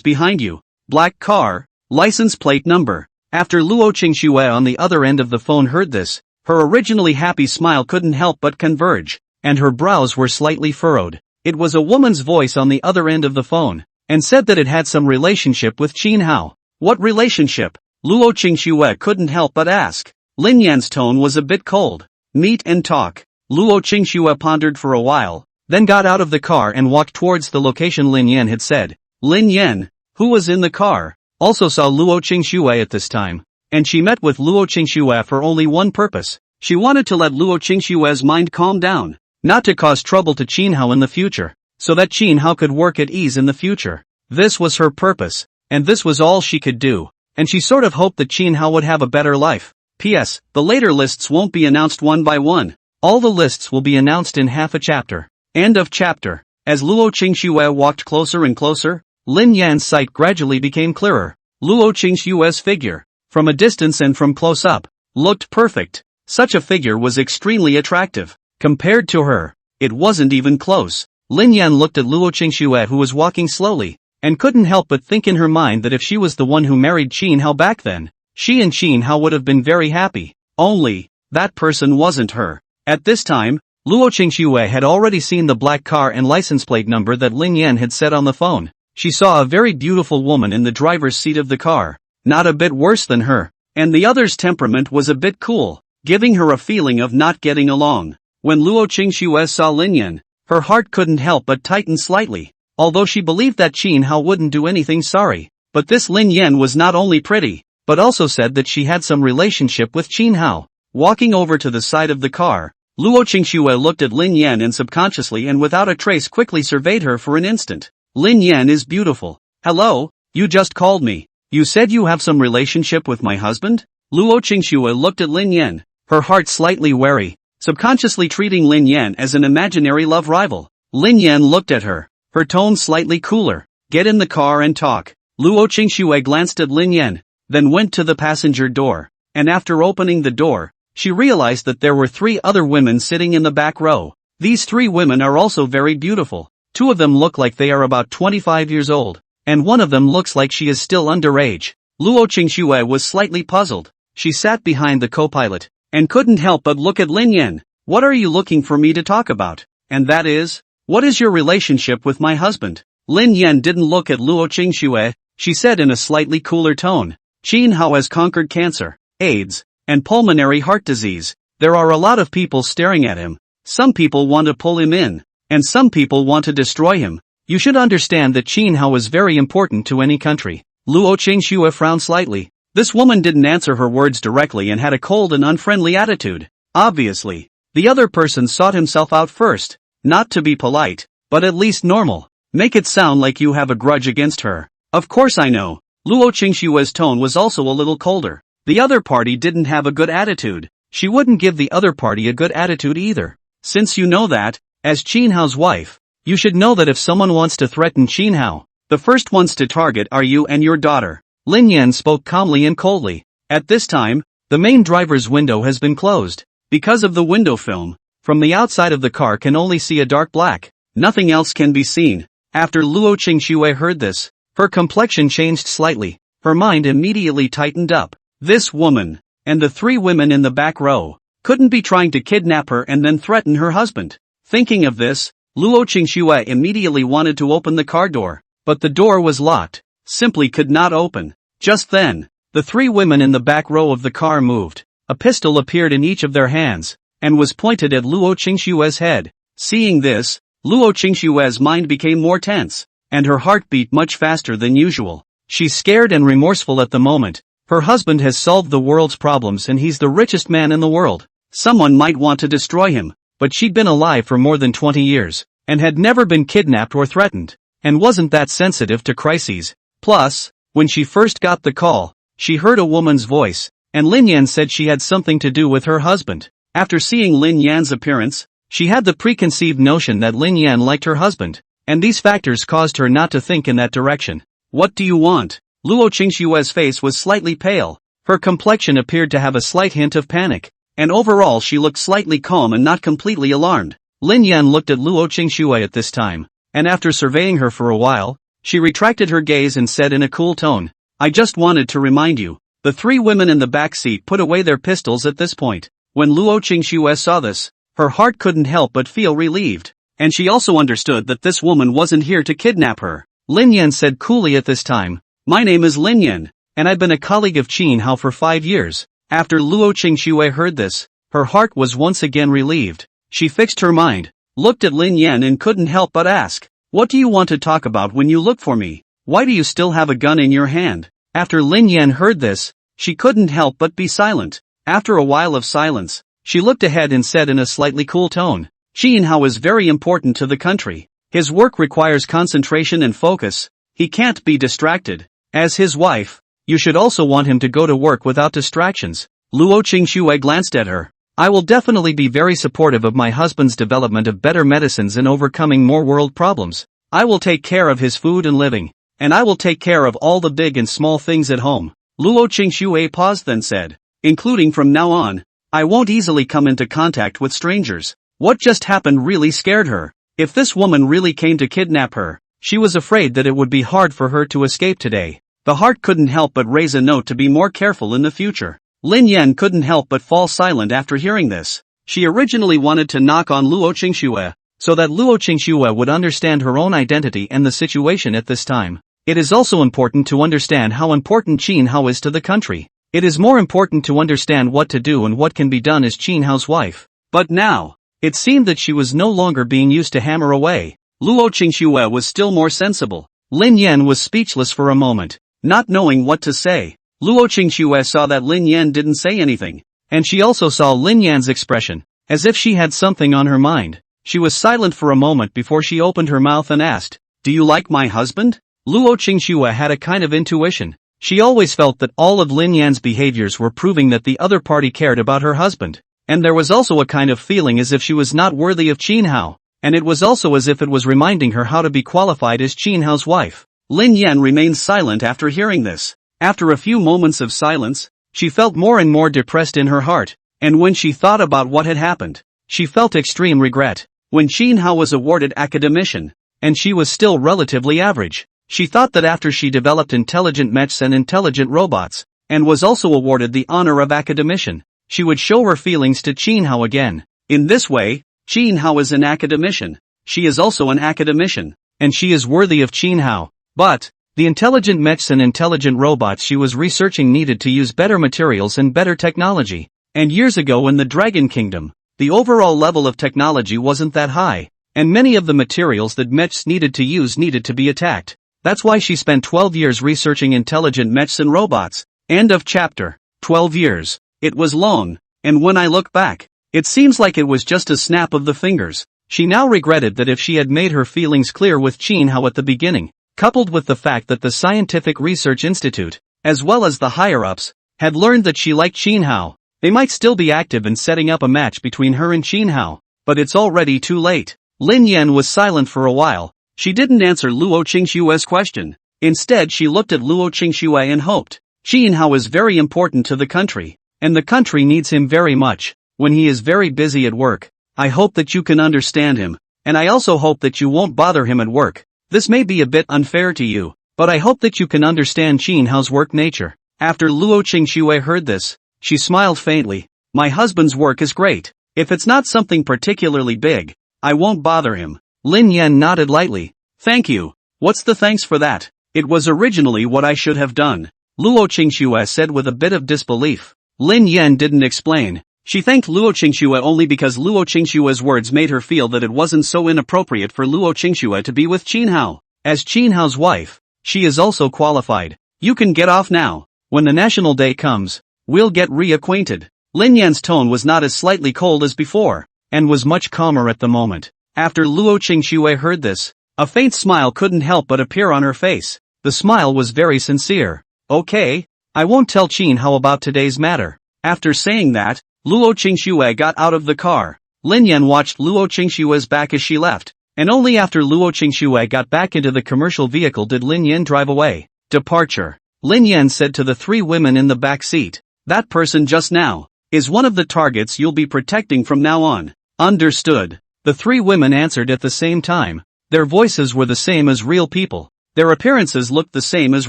behind you. Black car. License plate number. After Luo Qingxue on the other end of the phone heard this, her originally happy smile couldn't help but converge, and her brows were slightly furrowed. It was a woman's voice on the other end of the phone, and said that it had some relationship with Qin Hao. What relationship? Luo Qingxue couldn't help but ask. Lin Yan's tone was a bit cold. Meet and talk. Luo Qingxue pondered for a while, then got out of the car and walked towards the location Lin Yan had said. Lin Yan, who was in the car, also saw Luo Qingxue at this time, and she met with Luo Qingxue for only one purpose. She wanted to let Luo Qingxue's mind calm down, not to cause trouble to Qin Hao in the future, so that Qin Hao could work at ease in the future. This was her purpose, and this was all she could do, and she sort of hoped that Qin Hao would have a better life. P.S. The later lists won't be announced one by one. All the lists will be announced in half a chapter. End of chapter. As Luo Qingxue walked closer and closer, Lin Yan's sight gradually became clearer. Luo Qingxue's figure, from a distance and from close up, looked perfect. Such a figure was extremely attractive. Compared to her, it wasn't even close. Lin Yan looked at Luo Qingxue, who was walking slowly, and couldn't help but think in her mind that if she was the one who married Qin Hao back then, she and Qin Hao would have been very happy. Only, that person wasn't her. At this time, Luo Qingxue had already seen the black car and license plate number that Lin Yan had said on the phone. She saw a very beautiful woman in the driver's seat of the car, not a bit worse than her, and the other's temperament was a bit cool, giving her a feeling of not getting along. When Luo Qingxue saw Lin Yan, her heart couldn't help but tighten slightly, although she believed that Qin Hao wouldn't do anything sorry. But this Lin Yan was not only pretty, but also said that she had some relationship with Qin Hao. Walking over to the side of the car, Luo Qingxue looked at Lin Yan and subconsciously and without a trace quickly surveyed her for an instant. Lin Yan is beautiful. Hello, you just called me. You said you have some relationship with my husband? Luo Qingxue looked at Lin Yan, her heart slightly wary, subconsciously treating Lin Yan as an imaginary love rival. Lin Yan looked at her, her tone slightly cooler. Get in the car and talk. Luo Qingxue glanced at Lin Yan, then went to the passenger door, and after opening the door, she realized that there were 3 other women sitting in the back row. These 3 women are also very beautiful. 2 of them look like they are about 25 years old, and one of them looks like she is still underage. Luo Qingxue was slightly puzzled. She sat behind the co-pilot, and couldn't help but look at Lin Yan. What are you looking for me to talk about? And that is, what is your relationship with my husband? Lin Yan didn't look at Luo Qingxue. She said in a slightly cooler tone, Qin Hao has conquered cancer, AIDS, and pulmonary heart disease. There are a lot of people staring at him. Some people want to pull him in, and some people want to destroy him. You should understand that Qin Hao is very important to any country. Luo Qingxue frowned slightly. This woman didn't answer her words directly and had a cold and unfriendly attitude. Obviously, the other person sought himself out first, not to be polite, but at least normal. Make it sound like you have a grudge against her. Of course I know. Luo Qingxue's tone was also a little colder. The other party didn't have a good attitude. She wouldn't give the other party a good attitude either. Since you know that, as Qin Hao's wife, you should know that if someone wants to threaten Qin Hao, the first ones to target are you and your daughter. Lin Yan spoke calmly and coldly. At this time, the main driver's window has been closed. Because of the window film, from the outside of the car can only see a dark black. Nothing else can be seen. After Luo Qingxue heard this, her complexion changed slightly. Her mind immediately tightened up. This woman, and the 3 women in the back row, couldn't be trying to kidnap her and then threaten her husband. Thinking of this, Luo Qingxue immediately wanted to open the car door, but the door was locked, simply could not open. Just then, the 3 women in the back row of the car moved. A pistol appeared in each of their hands, and was pointed at Luo Qingxue's head. Seeing this, Luo Qingxue's mind became more tense, and her heart beat much faster than usual. She's scared and remorseful at the moment. Her husband has solved the world's problems and he's the richest man in the world. Someone might want to destroy him, but she'd been alive for more than 20 years, and had never been kidnapped or threatened, and wasn't that sensitive to crises. Plus, when she first got the call, she heard a woman's voice, and Lin Yan said she had something to do with her husband. After seeing Lin Yan's appearance, she had the preconceived notion that Lin Yan liked her husband, and these factors caused her not to think in that direction. What do you want? Luo Qingxue's face was slightly pale. Her complexion appeared to have a slight hint of panic, and overall she looked slightly calm and not completely alarmed. Lin Yan looked at Luo Qingxue at this time, and after surveying her for a while, she retracted her gaze and said in a cool tone, I just wanted to remind you. The three women in the back seat put away their pistols at this point. When Luo Qingxue saw this, her heart couldn't help but feel relieved. And she also understood that this woman wasn't here to kidnap her. Lin Yan said coolly at this time, "My name is Lin Yan, and I've been a colleague of Qin Hao for 5 years." After Luo Qingxue heard this, her heart was once again relieved. She fixed her mind, looked at Lin Yan and couldn't help but ask, "What do you want to talk about when you look for me? Why do you still have a gun in your hand?" After Lin Yan heard this, she couldn't help but be silent. After a while of silence, she looked ahead and said in a slightly cool tone, "Qin Hao is very important to the country. His work requires concentration and focus. He can't be distracted. As his wife, you should also want him to go to work without distractions." Luo Qingxue glanced at her. "I will definitely be very supportive of my husband's development of better medicines and overcoming more world problems. I will take care of his food and living, and I will take care of all the big and small things at home." Luo Qingxue paused then said, "Including from now on, I won't easily come into contact with strangers." What just happened really scared her. If this woman really came to kidnap her, she was afraid that it would be hard for her to escape today. The heart couldn't help but raise a note to be more careful in the future. Lin Yan couldn't help but fall silent after hearing this. She originally wanted to knock on Luo Qingxue, so that Luo Qingxue would understand her own identity and the situation at this time. It is also important to understand how important Qin Hao is to the country. It is more important to understand what to do and what can be done as Qin Hao's wife. But now, it seemed that she was no longer being used to hammer away. Luo Qingxue was still more sensible. Lin Yan was speechless for a moment, not knowing what to say. Luo Qingxue saw that Lin Yan didn't say anything, and she also saw Lin Yan's expression, as if she had something on her mind. She was silent for a moment before she opened her mouth and asked, "Do you like my husband?" Luo Qingxue had a kind of intuition. She always felt that all of Lin Yan's behaviors were proving that the other party cared about her husband. And there was also a kind of feeling as if she was not worthy of Qin Hao, and it was also as if it was reminding her how to be qualified as Qin Hao's wife. Lin Yan remained silent after hearing this. After a few moments of silence, she felt more and more depressed in her heart, and when she thought about what had happened, she felt extreme regret. When Qin Hao was awarded academician, and she was still relatively average, she thought that after she developed intelligent mechs and intelligent robots, and was also awarded the honor of academician, she would show her feelings to Qin Hao again. In this way, Qin Hao is an academician. She is also an academician, and she is worthy of Qin Hao. But, the intelligent mechs and intelligent robots she was researching needed to use better materials and better technology. And years ago in the Dragon Kingdom, the overall level of technology wasn't that high, and many of the materials that mechs needed to use needed to be attacked. That's why she spent 12 years researching intelligent mechs and robots. End of chapter. 12 years. It was long, and when I look back, it seems like it was just a snap of the fingers. She now regretted that if she had made her feelings clear with Qin Hao at the beginning, coupled with the fact that the Scientific Research Institute, as well as the higher-ups, had learned that she liked Qin Hao, they might still be active in setting up a match between her and Qin Hao, but it's already too late. Lin Yan was silent for a while. She didn't answer Luo Qingxue's question. Instead she looked at Luo Qingxue and hoped. Qin Hao is very important to the country, and the country needs him very much. When he is very busy at work, I hope that you can understand him, and I also hope that you won't bother him at work. This may be a bit unfair to you, but I hope that you can understand Qin Hao's work nature. After Luo Qingxue heard this, she smiled faintly. My husband's work is great. If it's not something particularly big, I won't bother him. Lin Yan nodded lightly. Thank you. What's the thanks for that? It was originally what I should have done, Luo Qingxue said with a bit of disbelief. Lin Yan didn't explain. She thanked Luo Qingxue only because Luo Qingxue's words made her feel that it wasn't so inappropriate for Luo Qingxue to be with Qin Hao. As Qin Hao's wife, she is also qualified. You can get off now. When the national day comes, we'll get reacquainted. Lin Yan's tone was not as slightly cold as before, and was much calmer at the moment. After Luo Qingxue heard this, a faint smile couldn't help but appear on her face. The smile was very sincere. Okay, I won't tell Qin Hao about today's matter. After saying that, Luo Qingxue got out of the car. Lin Yan watched Luo Qingxue's back as she left, and only after Luo Qingxue got back into the commercial vehicle did Lin Yan drive away. Departure. Lin Yan said to the three women in the back seat, that person just now is one of the targets you'll be protecting from now on. Understood. The three women answered at the same time. Their voices were the same as real people. Their appearances looked the same as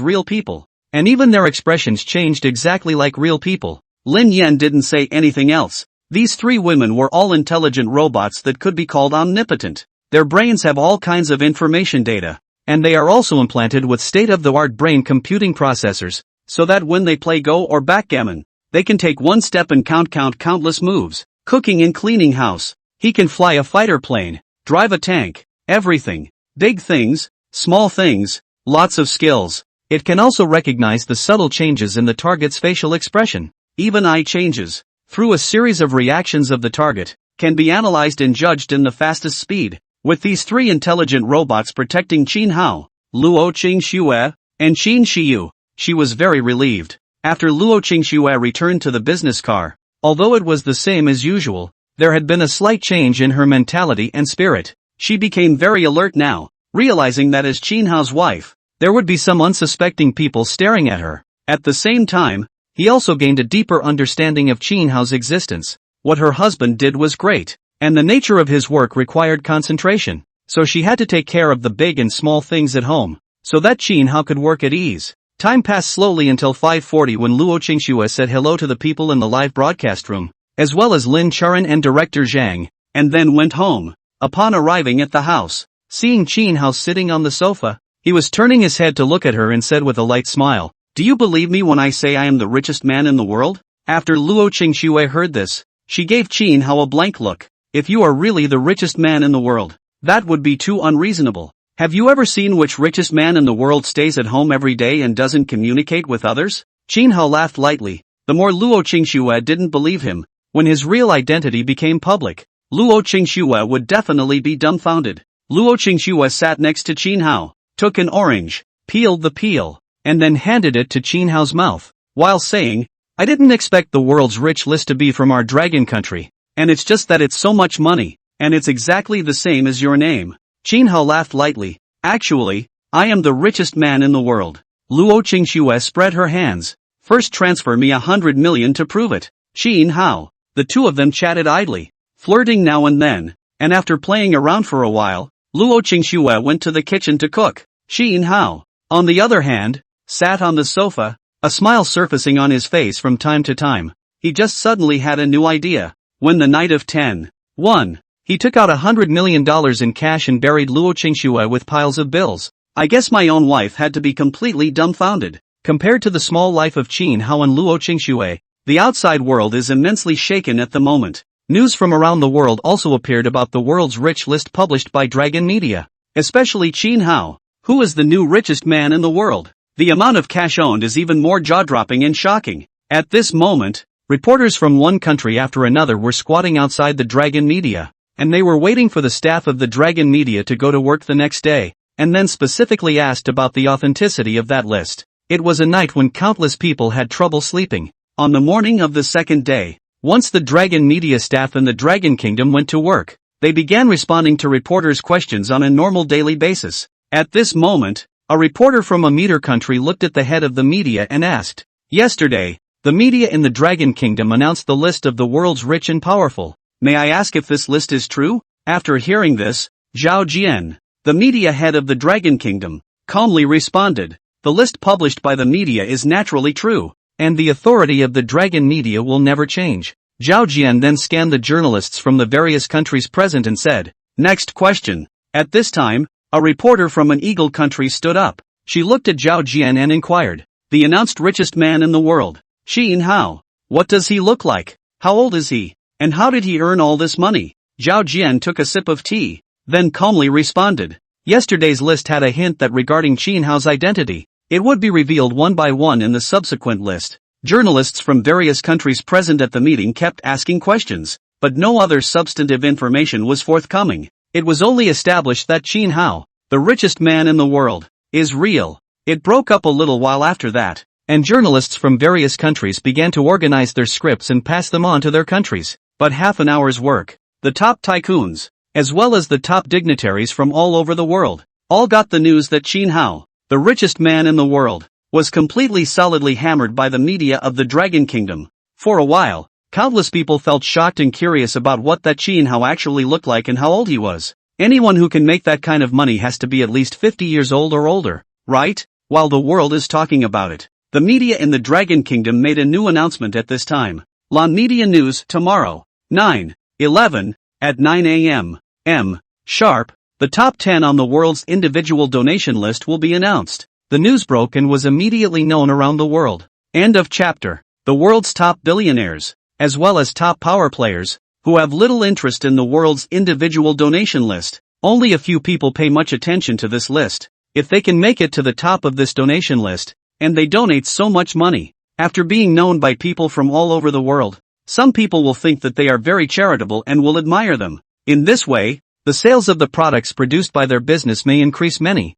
real people. and even their expressions changed exactly like real people. Lin Yan didn't say anything else. These three women were all intelligent robots that could be called omnipotent. Their brains have all kinds of information data, and they are also implanted with state-of-the-art brain computing processors, so that when they play Go or backgammon, they can take one step and count countless moves. Cooking and cleaning house. He can fly a fighter plane, drive a tank, everything. Big things, small things, lots of skills. It can also recognize the subtle changes in the target's facial expression. Even eye changes, through a series of reactions of the target, can be analyzed and judged in the fastest speed. With these three intelligent robots protecting Qin Hao, Luo Qingxue, and Qin Shiyu, she was very relieved. After Luo Qingxue returned to the business car, although it was the same as usual, there had been a slight change in her mentality and spirit. She became very alert now, realizing that as Qin Hao's wife, there would be some unsuspecting people staring at her. At the same time, he also gained a deeper understanding of Qin Hao's existence. What her husband did was great, and the nature of his work required concentration, so she had to take care of the big and small things at home, so that Qin Hao could work at ease. Time passed slowly until 5:40 when Luo Qingxue said hello to the people in the live broadcast room, as well as Lin Charan and director Zhang, and then went home. Upon arriving at the house, seeing Qin Hao sitting on the sofa, he was turning his head to look at her and said with a light smile, "Do you believe me when I say I am the richest man in the world?" After Luo Qingxue heard this, she gave Qin Hao a blank look. "If you are really the richest man in the world, that would be too unreasonable. Have you ever seen which richest man in the world stays at home every day and doesn't communicate with others?" Qin Hao laughed lightly. The more Luo Qingxue didn't believe him, when his real identity became public, Luo Qingxue would definitely be dumbfounded. Luo Qingxue sat next to Qin Hao, took an orange, peeled the peel, and then handed it to Qin Hao's mouth, while saying, "I didn't expect the world's rich list to be from our dragon country, and it's just that it's so much money, and it's exactly the same as your name." Qin Hao laughed lightly. "Actually, I am the richest man in the world." Luo Qingxue spread her hands. "First transfer me 100 million to prove it." Qin Hao. The two of them chatted idly, flirting now and then, and after playing around for a while, Luo Qingxue went to the kitchen to cook. Qin Hao, on the other hand, sat on the sofa, a smile surfacing on his face from time to time. He just suddenly had a new idea. When the night of 10:01, he took out $100 million in cash and buried Luo Qingxue with piles of bills. I guess my own wife had to be completely dumbfounded. Compared to the small life of Qin Hao and Luo Qingxue, the outside world is immensely shaken at the moment. News from around the world also appeared about the world's rich list published by Dragon Media. Especially Qin Hao, who is the new richest man in the world. The amount of cash owned is even more jaw-dropping and shocking. At this moment, reporters from one country after another were squatting outside the Dragon Media, and they were waiting for the staff of the Dragon Media to go to work the next day, and then specifically asked about the authenticity of that list. It was a night when countless people had trouble sleeping. On the morning of the second day, once the Dragon Media staff in the Dragon Kingdom went to work, they began responding to reporters' questions on a normal daily basis. At this moment, a reporter from a meter country looked at the head of the media and asked, "Yesterday, the media in the Dragon Kingdom announced the list of the world's rich and powerful. May I ask if this list is true?" After hearing this, Zhao Jian, the media head of the Dragon Kingdom, calmly responded, "The list published by the media is naturally true, and the authority of the Dragon Media will never change." Zhao Jian then scanned the journalists from the various countries present and said, "Next question." At this time, a reporter from an eagle country stood up. She looked at Zhao Jian and inquired, "The announced richest man in the world, Qin Hao. What does he look like? How old is he? And how did he earn all this money?" Zhao Jian took a sip of tea, then calmly responded, "Yesterday's list had a hint that regarding Qin Hao's identity, it would be revealed one by one in the subsequent list." Journalists from various countries present at the meeting kept asking questions, but no other substantive information was forthcoming. It was only established that Qin Hao, the richest man in the world, is real. It broke up a little while after that, and journalists from various countries began to organize their scripts and pass them on to their countries. But half an hour's work, the top tycoons, as well as the top dignitaries from all over the world, all got the news that Qin Hao, the richest man in the world, was completely solidly hammered by the media of the Dragon Kingdom. For a while, countless people felt shocked and curious about what that Qin Hao actually looked like and how old he was. Anyone who can make that kind of money has to be at least 50 years old or older, right? While the world is talking about it, The media in the Dragon Kingdom made a new announcement at this time. LAN Media News, tomorrow, 9/11, at 9 a.m. sharp, the top 10 on the world's individual donation list will be announced. The news broke and was immediately known around the world. End of chapter. The world's top billionaires, as well as top power players, who have little interest in the world's individual donation list. Only a few people pay much attention to this list. If they can make it to the top of this donation list, and they donate so much money, after being known by people from all over the world, some people will think that they are very charitable and will admire them. In this way, the sales of the products produced by their business may increase many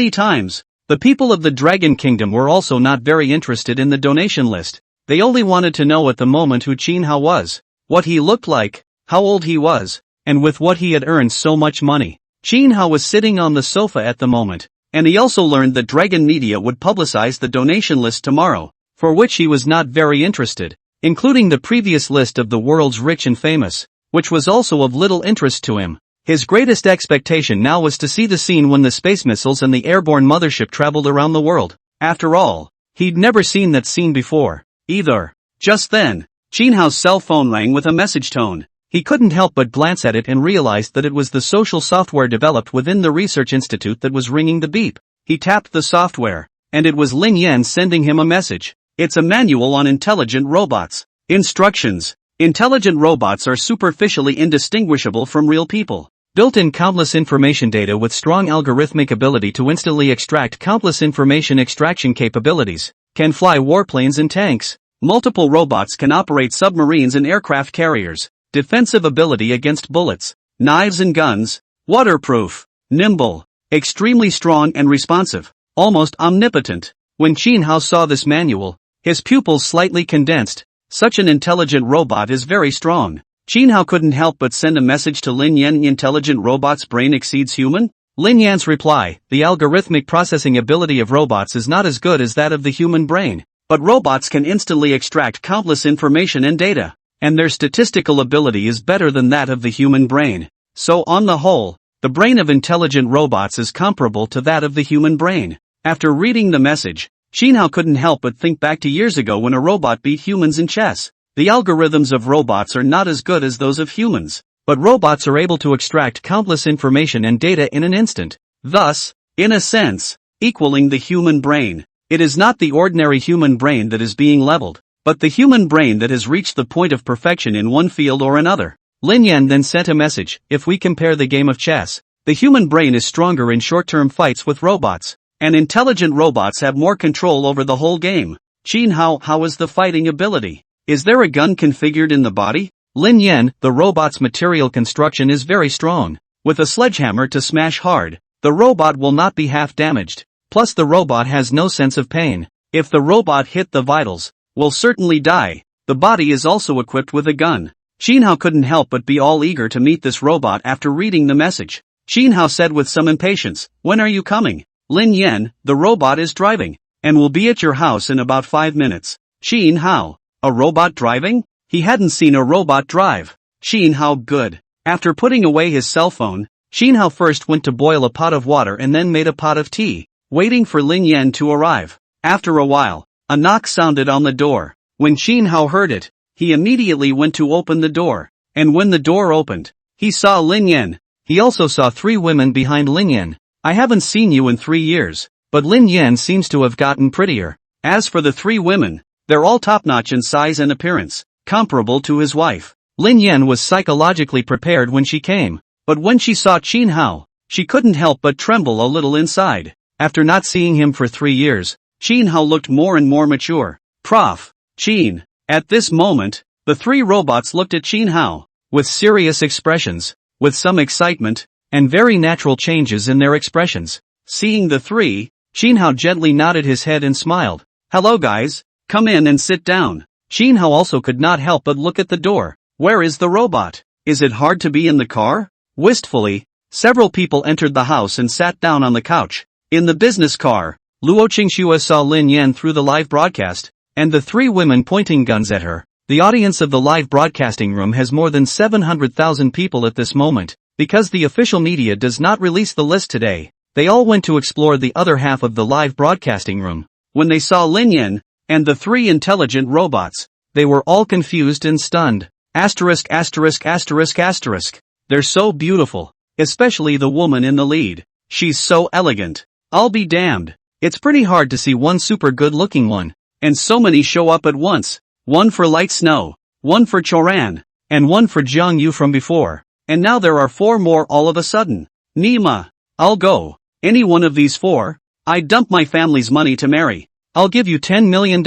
times. The people of the Dragon Kingdom were also not very interested in the donation list. They only wanted to know at the moment who Qin Hao was, what he looked like, how old he was, and with what he had earned so much money. Qin Hao was sitting on the sofa at the moment, and he also learned that Dragon Media would publicize the donation list tomorrow, for which he was not very interested, including the previous list of the world's rich and famous, which was also of little interest to him. His greatest expectation now was to see the scene when the space missiles and the airborne mothership traveled around the world. After all, he'd never seen that scene before, either. Just then, Qin Hao's cell phone rang with a message tone. He couldn't help but glance at it and realized that it was the social software developed within the research institute that was ringing the beep. He tapped the software, and it was Lin Yan sending him a message. It's a manual on intelligent robots. Instructions. Intelligent robots are superficially indistinguishable from real people. Built-in countless information data with strong algorithmic ability to instantly extract countless information extraction capabilities. Can fly warplanes and tanks. Multiple robots can operate submarines and aircraft carriers. Defensive ability against bullets, knives and guns. Waterproof. Nimble. Extremely strong and responsive. Almost omnipotent. When Qin Hao saw this manual, his pupils slightly condensed. Such an intelligent robot is very strong. Qin Hao couldn't help but send a message to Lin Yan. Intelligent robot's brain exceeds human? Lin Yan's reply, the algorithmic processing ability of robots is not as good as that of the human brain, but robots can instantly extract countless information and data, and their statistical ability is better than that of the human brain. So on the whole, the brain of intelligent robots is comparable to that of the human brain. After reading the message, Qin Hao couldn't help but think back to years ago when a robot beat humans in chess. The algorithms of robots are not as good as those of humans, but robots are able to extract countless information and data in an instant, thus, in a sense, equaling the human brain. It is not the ordinary human brain that is being leveled, but the human brain that has reached the point of perfection in one field or another. Lin Yan then sent a message. If we compare the game of chess, the human brain is stronger in short-term fights with robots, and intelligent robots have more control over the whole game. Qin Hao, how is the fighting ability? Is there a gun configured in the body? Lin Yan, the robot's material construction is very strong. With a sledgehammer to smash hard, the robot will not be half damaged. Plus the robot has no sense of pain. If the robot hit the vitals, will certainly die. The body is also equipped with a gun. Qin Hao couldn't help but be all eager to meet this robot after reading the message. Qin Hao said with some impatience, when are you coming? Lin Yan, the robot is driving, and will be at your house in about 5 minutes. Qin Hao, a robot driving? He hadn't seen a robot drive. Qin Hao, good. After putting away his cell phone, Qin Hao first went to boil a pot of water and then made a pot of tea, waiting for Lin Yan to arrive. After a while, a knock sounded on the door. When Qin Hao heard it, he immediately went to open the door, and when the door opened, he saw Lin Yan. He also saw 3 women behind Lin Yan. I haven't seen you in 3 years, but Lin Yan seems to have gotten prettier. As for the 3 women, they're all top-notch in size and appearance, comparable to his wife. Lin Yan was psychologically prepared when she came, but when she saw Qin Hao, she couldn't help but tremble a little inside. After not seeing him for 3 years, Qin Hao looked more and more mature. Prof. Qin. At this moment, the 3 robots looked at Qin Hao, with serious expressions, with some excitement, and very natural changes in their expressions. Seeing the 3, Qin Hao gently nodded his head and smiled. Hello guys, come in and sit down. Qin Hao also could not help but look at the door. Where is the robot? Is it hard to be in the car? Wistfully, several people entered the house and sat down on the couch. In the business car, Luo Qingxue saw Lin Yan through the live broadcast, and the 3 women pointing guns at her. The audience of the live broadcasting room has more than 700,000 people at this moment. Because the official media does not release the list today, they all went to explore the other half of the live broadcasting room. when they saw Lin Yan and the three intelligent robots. They were all confused and stunned. Asterisk asterisk asterisk asterisk. They're so beautiful. Especially the woman in the lead. She's so elegant. I'll be damned. It's pretty hard to see one super good looking one. And so many show up at once. One for Light Snow. One for Choran. And one for Jiang Yu from before. And now there are 4 more all of a sudden. Nima. I'll go. Any one of these 4. I'd dump my family's money to marry. I'll give you $10 million.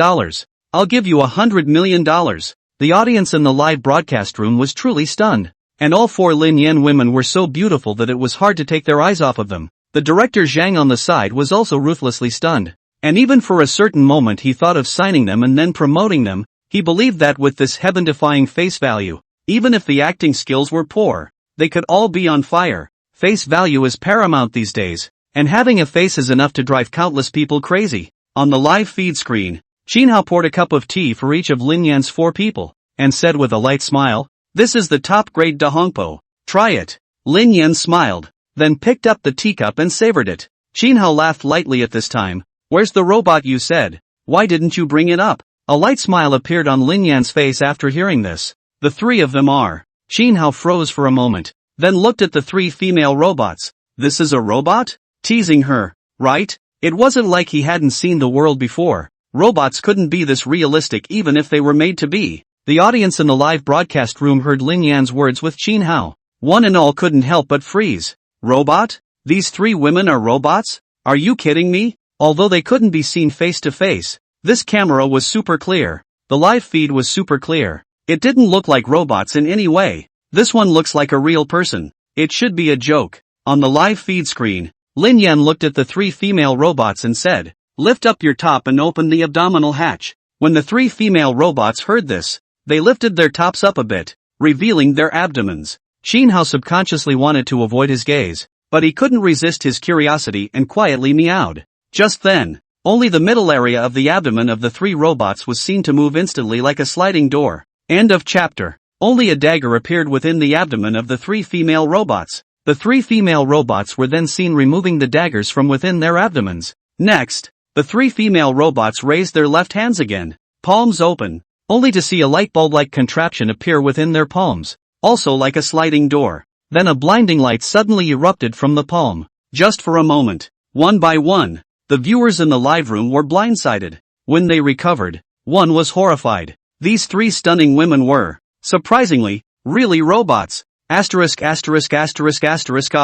I'll give you $100 million. The audience in the live broadcast room was truly stunned. And all 4 Lin Yan women were so beautiful that it was hard to take their eyes off of them. The director Zhang on the side was also ruthlessly stunned. And even for a certain moment he thought of signing them and then promoting them. He believed that with this heaven-defying face value, even if the acting skills were poor, they could all be on fire. Face value is paramount these days, and having a face is enough to drive countless people crazy. On the live feed screen, Jinhao poured a cup of tea for each of Lin Yan's 4 people, and said with a light smile, "This is the top-grade dahongpo. Try it." Lin Yan smiled, then picked up the teacup and savored it. Jinhao laughed lightly at this time. "Where's the robot you said? Why didn't you bring it up?" A light smile appeared on Lin Yan's face after hearing this. "The 3 of them are." Jinhao froze for a moment, then looked at the 3 female robots. "This is a robot?" Teasing her, right? It wasn't like he hadn't seen the world before. Robots couldn't be this realistic even if they were made to be. The audience in the live broadcast room heard Lin Yan's words with Jinhao. One and all couldn't help but freeze. Robot? These 3 women are robots? Are you kidding me? Although they couldn't be seen face to face, this camera was super clear. The live feed was super clear. It didn't look like robots in any way. This one looks like a real person. It should be a joke. On the live feed screen, Lin Yan looked at the 3 female robots and said, "Lift up your top and open the abdominal hatch." When the 3 female robots heard this, they lifted their tops up a bit, revealing their abdomens. Jinhao subconsciously wanted to avoid his gaze, but he couldn't resist his curiosity and quietly meowed. Just then, only the middle area of the abdomen of the 3 robots was seen to move instantly like a sliding door. End of chapter. Only a dagger appeared within the abdomen of the 3 female robots. The 3 female robots were then seen removing the daggers from within their abdomens. Next, the 3 female robots raised their left hands again, palms open, only to see a light bulb-like contraption appear within their palms, also like a sliding door. Then a blinding light suddenly erupted from the palm. Just for a moment, one by one, the viewers in the live room were blindsided. When they recovered, one was horrified. These 3 stunning women were, surprisingly, really robots. Asterisk asterisk asterisk asterisk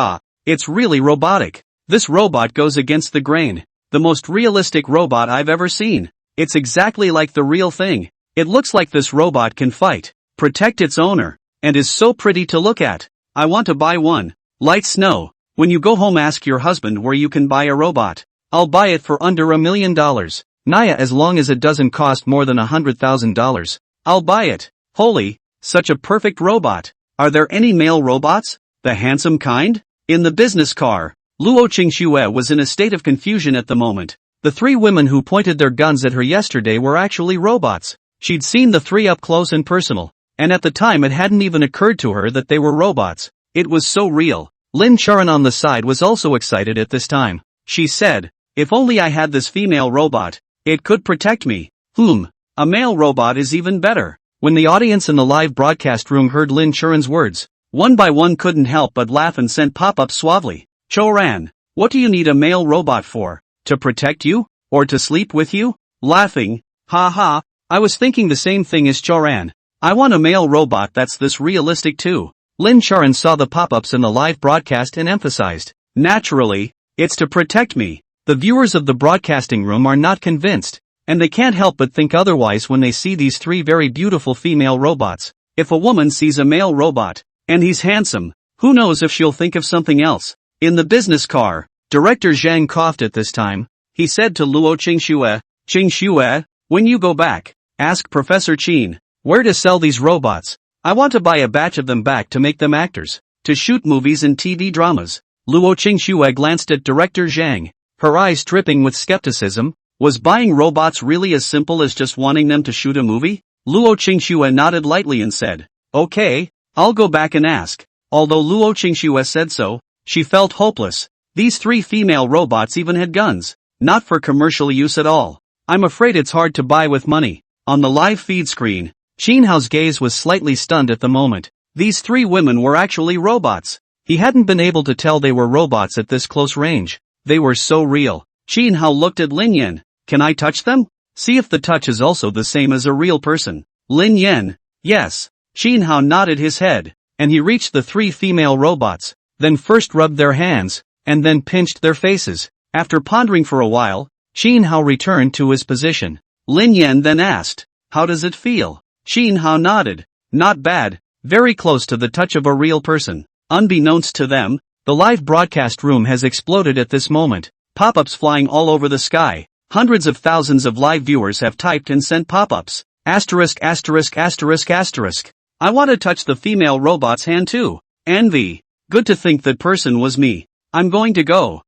it's really robotic. This robot goes against the grain. The most realistic robot I've ever seen. It's exactly like the real thing. It looks like this robot can fight, protect its owner, and is so pretty to look at. I want to buy one. Light Snow, when you go home ask your husband where you can buy a robot. I'll buy it for under $1 million. Naya, as long as it doesn't cost more than $100,000. I'll buy it. Holy, such a perfect robot. Are there any male robots? The handsome kind? In the business car, Luo Qingxue was in a state of confusion at the moment. The 3 women who pointed their guns at her yesterday were actually robots. She'd seen the 3 up close and personal, and at the time it hadn't even occurred to her that they were robots. It was so real. Lin Charan on the side was also excited at this time. She said, "If only I had this female robot, it could protect me." A male robot is even better. When the audience in the live broadcast room heard Lin Charan's words, one by one couldn't help but laugh and sent pop-up suavely. "Choran, what do you need a male robot for? To protect you? Or to sleep with you?" Laughing, "Ha ha, I was thinking the same thing as Choran. I want a male robot that's this realistic too." Lin Charan saw the pop-ups in the live broadcast and emphasized, "Naturally, it's to protect me." The viewers of the broadcasting room are not convinced, and they can't help but think otherwise when they see these 3 very beautiful female robots. If a woman sees a male robot, and he's handsome, who knows if she'll think of something else. In the business car, Director Zhang coughed at this time. He said to Luo Qingxue, "Qingxue, when you go back, ask Professor Qin where to sell these robots. I want to buy a batch of them back to make them actors, to shoot movies and TV dramas." Luo Qingxue glanced at Director Zhang, her eyes dripping with skepticism. Was buying robots really as simple as just wanting them to shoot a movie? Luo Qingxue nodded lightly and said, "Okay, I'll go back and ask." Although Luo Qingxue said so, she felt hopeless. These 3 female robots even had guns. Not for commercial use at all. I'm afraid it's hard to buy with money. On the live feed screen, Chin Hao's gaze was slightly stunned at the moment. These three women were actually robots. He hadn't been able to tell they were robots at this close range. They were so real. Chin Hao looked at Lin Yan. Can I touch them? See if the touch is also the same as a real person. Lin Yan. Yes. Chin Hao nodded his head, and he reached the three female robots, then first rubbed their hands, and then pinched their faces. After pondering for a while, Chin Hao returned to his position. Lin Yan then asked, how does it feel? Chin Hao nodded. Not bad, very close to the touch of a real person. Unbeknownst to them, the live broadcast room has exploded at this moment, pop-ups flying all over the sky. Hundreds of thousands of live viewers have typed and sent pop-ups. Asterisk asterisk asterisk asterisk. I want to touch the female robot's hand too. Envy. Good to think that person was me. I'm going to go.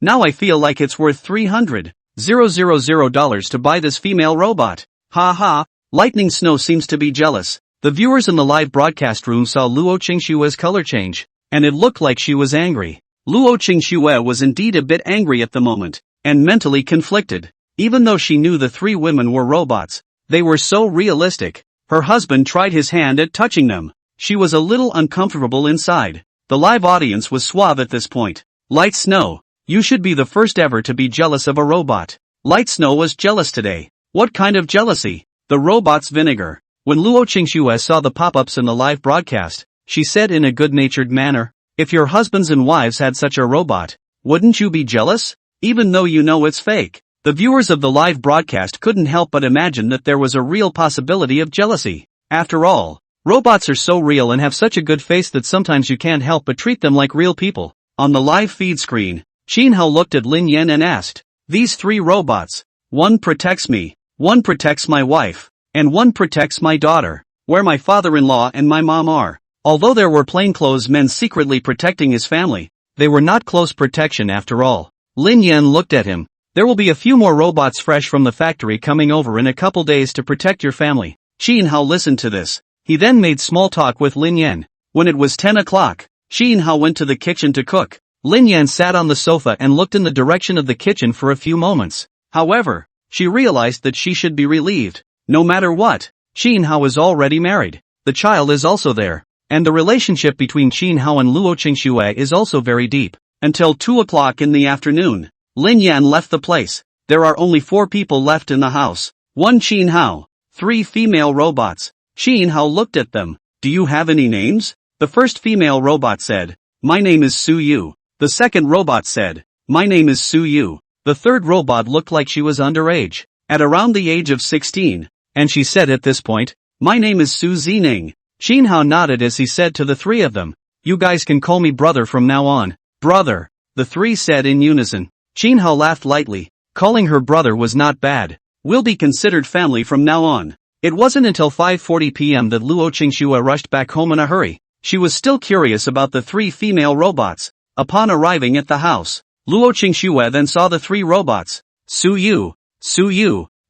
Now I feel like it's worth $300,000 to buy this female robot. Ha ha. Lightning Snow seems to be jealous. The viewers in the live broadcast room saw Luo Qingshue's color change, and it looked like she was angry. Luo Qingxue was indeed a bit angry at the moment, and mentally conflicted. Even though she knew the three women were robots, they were so realistic. Her husband tried his hand at touching them. She was a little uncomfortable inside. The live audience was suave at this point. Light Snow, you should be the first ever to be jealous of a robot. Light Snow was jealous today. What kind of jealousy? The robot's vinegar. When Luo Qingxue saw the pop-ups in the live broadcast, she said in a good-natured manner, if your husbands and wives had such a robot, wouldn't you be jealous? Even though you know it's fake. The viewers of the live broadcast couldn't help but imagine that there was a real possibility of jealousy. After all, robots are so real and have such a good face that sometimes you can't help but treat them like real people. On the live feed screen, Chin Hao looked at Lin Yan and asked, these three robots, one protects me, one protects my wife, and one protects my daughter, where my father-in-law and my mom are. Although there were plainclothes men secretly protecting his family, they were not close protection after all. Lin Yan looked at him. There will be a few more robots fresh from the factory coming over in a couple days to protect your family. Chin Hao listened to this. He then made small talk with Lin Yan. When it was 10 o'clock, Chin Hao went to the kitchen to cook. Lin Yan sat on the sofa and looked in the direction of the kitchen for a few moments. However, she realized that she should be relieved. No matter what, Chin Hao is already married. The child is also there. And the relationship between Chin Hao and Luo Qingxue is also very deep. Until 2 o'clock in the afternoon, Lin Yan left the place. There are only 4 people left in the house. 1 Chin Hao, 3 female robots. Chin Hao looked at them. Do you have any names? The first female robot said, my name is Su Yu. The second robot said, my name is Su Yu. The third robot looked like she was underage, at around the age of 16. And she said at this point, my name is Su Zining. Chin Hao nodded as he said to the 3 of them, you guys can call me brother from now on. Brother, the 3 said in unison. Chin Hao laughed lightly. Calling her brother was not bad. We'll be considered family from now on. It wasn't until 5:40 p.m. that Luo Qingxue rushed back home in a hurry. She was still curious about the 3 female robots. Upon arriving at the house, Luo Qingxue then saw the 3 robots, Su Yu,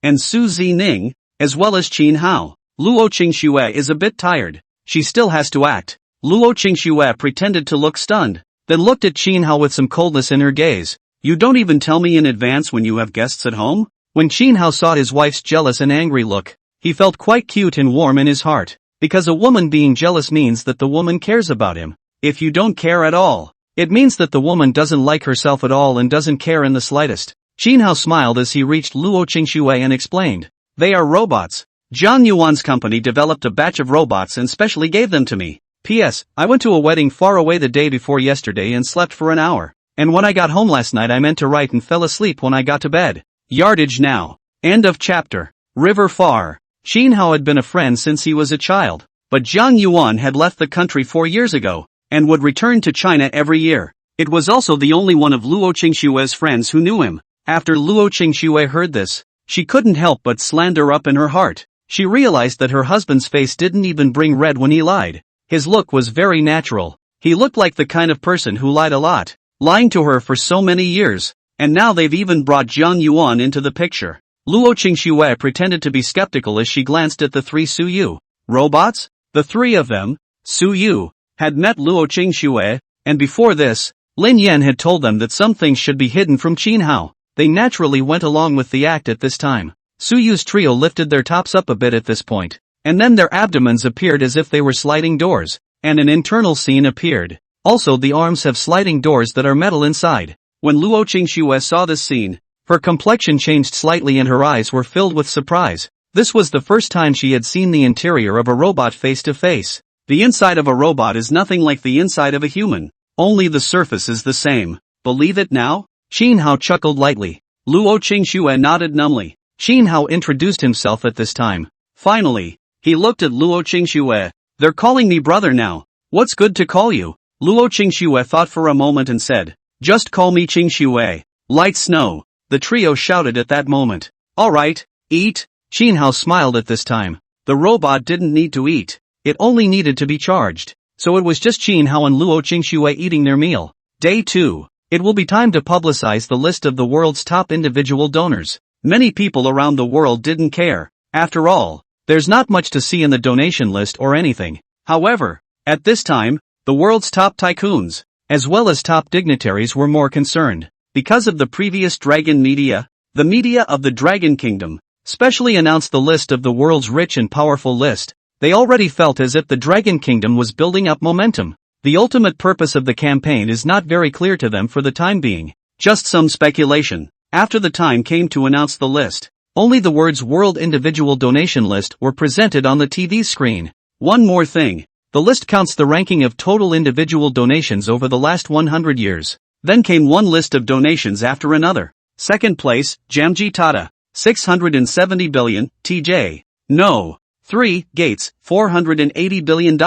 and Su Zining, as well as Chin Hao. Luo Qingxue is a bit tired. She still has to act. Luo Qingxue pretended to look stunned, then looked at Chin Hao with some coldness in her gaze. You don't even tell me in advance when you have guests at home? When Chin Hao saw his wife's jealous and angry look, he felt quite cute and warm in his heart. Because a woman being jealous means that the woman cares about him. If you don't care at all, it means that the woman doesn't like herself at all and doesn't care in the slightest. Chin Hao smiled as he reached Luo Qingxue and explained, they are robots. Zhang Yuan's company developed a batch of robots and specially gave them to me. P.S. I went to a wedding far away the day before yesterday and slept for an hour. And when I got home last night I meant to write and fell asleep when I got to bed. Yardage now. End of chapter. River far. Chin Hao had been a friend since he was a child. But Zhang Yuan had left the country 4 years ago, and would return to China every year. It was also the only one of Luo Qingxue's friends who knew him. After Luo Qingxue heard this, she couldn't help but slander up in her heart. She realized that her husband's face didn't even bring red when he lied. His look was very natural. He looked like the kind of person who lied a lot, lying to her for so many years, and now they've even brought Zhang Yuan into the picture. Luo Qingxue pretended to be skeptical as she glanced at the 3 Su Yu robots. The 3 of them, Su Yu, had met Luo Qingxue, and before this, Lin Yan had told them that some things should be hidden from Chin Hao. they naturally went along with the act at this time. Suyu's trio lifted their tops up a bit at this point, and then their abdomens appeared as if they were sliding doors, and an internal scene appeared. Also the arms have sliding doors that are metal inside. When Luo Qingxue saw this scene, her complexion changed slightly and her eyes were filled with surprise. This was the first time she had seen the interior of a robot face to face. The inside of a robot is nothing like the inside of a human. Only the surface is the same. Believe it now? Qin Hao chuckled lightly. Luo Qingxue nodded numbly. Qin Hao introduced himself at this time. Finally, he looked at Luo Qingxue. They're calling me brother now. What's good to call you? Luo Qingxue thought for a moment and said, just call me Qingxue. Light snow. The trio shouted at that moment. Alright, eat. Qin Hao smiled at this time. The robot didn't need to eat. It only needed to be charged. So it was just Qin Hao and Luo Qingxue eating their meal. Day 2. It will be time to publicize the list of the world's top individual donors. Many people around the world didn't care. After all, there's not much to see in the donation list or anything. However, at this time, the world's top tycoons, as well as top dignitaries were more concerned. Because of the previous Dragon media, the media of the Dragon Kingdom, specially announced the list of the world's rich and powerful list. They already felt as if the Dragon Kingdom was building up momentum. The ultimate purpose of the campaign is not very clear to them for the time being. Just some speculation. After the time came to announce the list, only the words World Individual Donation List were presented on the TV screen. One more thing. The list counts the ranking of total individual donations over the last 100 years. Then came one list of donations after another. Second place, Jamji Tata, $670 billion, TJ. No. 3. Gates, $480 billion,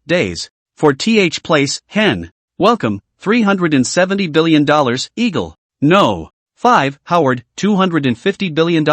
days. For TH place, Hen. Welcome, $370 billion, Eagle. No. 5. Howard, $250 billion,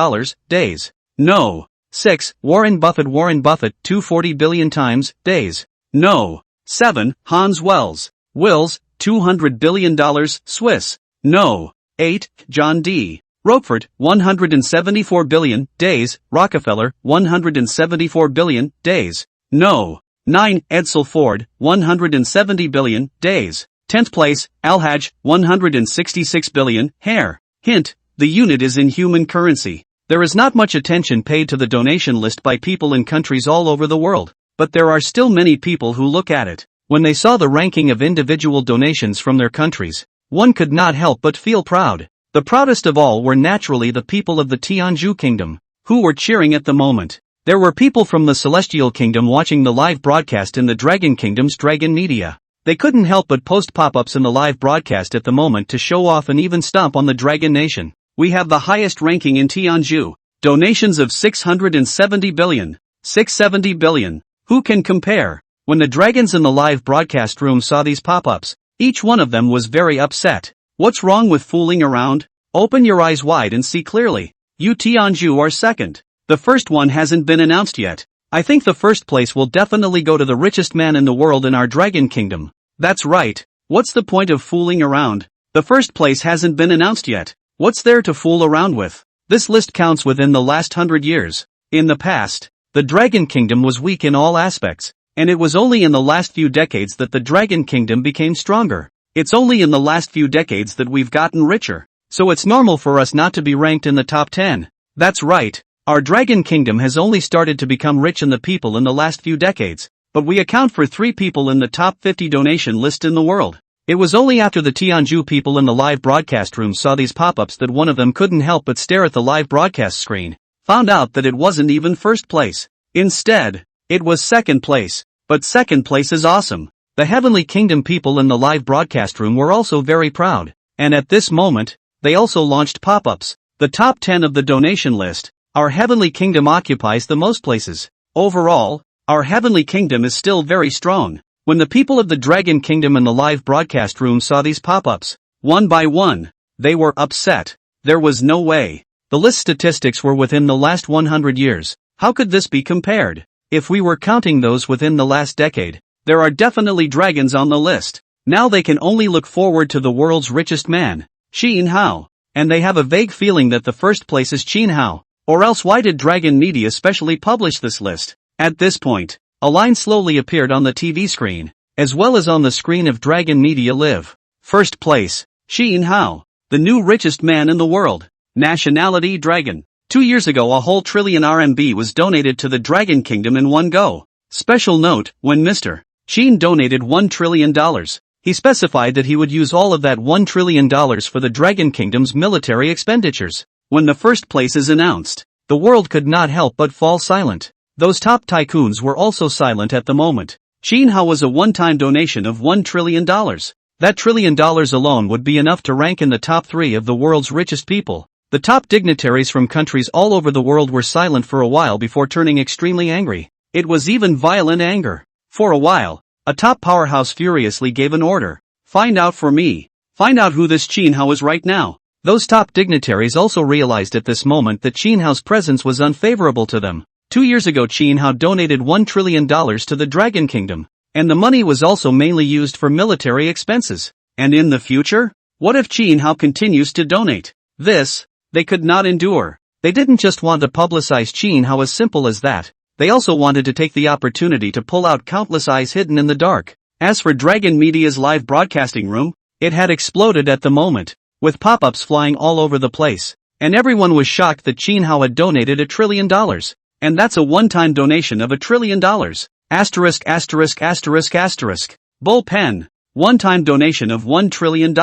days. No. 6. Warren Buffett, $240 billion times, days. No. 7. Hans Wills, $200 billion, Swiss. No. 8. John D. Roquefort, $174 billion, days. Rockefeller, $174 billion, days. No. 9. Edsel Ford, $170 billion, days. 10th place, Alhaj, $166 billion, hair. Hint, the unit is in human currency. There is not much attention paid to the donation list by people in countries all over the world, but there are still many people who look at it. When they saw the ranking of individual donations from their countries, one could not help but feel proud. The proudest of all were naturally the people of the Tianzhu Kingdom, who were cheering at the moment. There were people from the Celestial Kingdom watching the live broadcast in the Dragon Kingdom's Dragon Media. They couldn't help but post pop-ups in the live broadcast at the moment to show off and even stomp on the Dragon Nation. We have the highest ranking in Tianzhu. Donations of $670 billion. $670 billion. Who can compare? When the dragons in the live broadcast room saw these pop-ups, each one of them was very upset. What's wrong with fooling around? Open your eyes wide and see clearly. You Tianzhu are second. The first one hasn't been announced yet. I think the first place will definitely go to the richest man in the world in our Dragon Kingdom. That's right. What's the point of fooling around? The first place hasn't been announced yet. What's there to fool around with? This list counts within the last 100 years. In the past, the Dragon Kingdom was weak in all aspects, and it was only in the last few decades that the Dragon Kingdom became stronger. It's only in the last few decades that we've gotten richer. So it's normal for us not to be ranked in the top 10. That's right. Our Dragon Kingdom has only started to become rich in the people in the last few decades, but we account for 3 people in the top 50 donation list in the world. It was only after the Tianzhu people in the live broadcast room saw these pop-ups that one of them couldn't help but stare at the live broadcast screen, found out that it wasn't even first place. Instead, it was second place. But second place is awesome. The Heavenly Kingdom people in the live broadcast room were also very proud, and at this moment, they also launched pop-ups. The top 10 of the donation list. Our Heavenly Kingdom occupies the most places. Overall, our Heavenly Kingdom is still very strong. When the people of the Dragon Kingdom in the live broadcast room saw these pop-ups, one by one, they were upset. There was no way. The list statistics were within the last 100 years. How could this be compared? If we were counting those within the last decade, there are definitely dragons on the list. Now they can only look forward to the world's richest man, Qin Hao. And they have a vague feeling that the first place is Qin Hao. Or else why did Dragon Media specially publish this list? At this point, a line slowly appeared on the TV screen, as well as on the screen of Dragon Media Live. First place, Qin Hao. the new richest man in the world. Nationality Dragon. 2 years ago a whole trillion RMB was donated to the Dragon Kingdom in one go. Special note, when Mr. Qin donated $1 trillion, he specified that he would use all of that $1 trillion for the Dragon Kingdom's military expenditures. When the first place is announced, the world could not help but fall silent. Those top tycoons were also silent at the moment. Qin Hao was a one-time donation of $1 trillion. That $1 trillion alone would be enough to rank in the top 3 of the world's richest people. The top dignitaries from countries all over the world were silent for a while before turning extremely angry. It was even violent anger. For a while, a top powerhouse furiously gave an order. Find out for me. Find out who this Qin Hao is right now. Those top dignitaries also realized at this moment that Qin Hao's presence was unfavorable to them. 2 years ago Qin Hao donated $1 trillion to the Dragon Kingdom, and the money was also mainly used for military expenses. And in the future? What if Qin Hao continues to donate? This, they could not endure. They didn't just want to publicize Qin Hao as simple as that. They also wanted to take the opportunity to pull out countless eyes hidden in the dark. As for Dragon Media's live broadcasting room, it had exploded at the moment, with pop-ups flying all over the place. And everyone was shocked that Qin Hao had donated $1 trillion. And that's a one-time donation of $1 trillion. Asterisk asterisk asterisk asterisk. Bull pen. One-time donation of $1 trillion.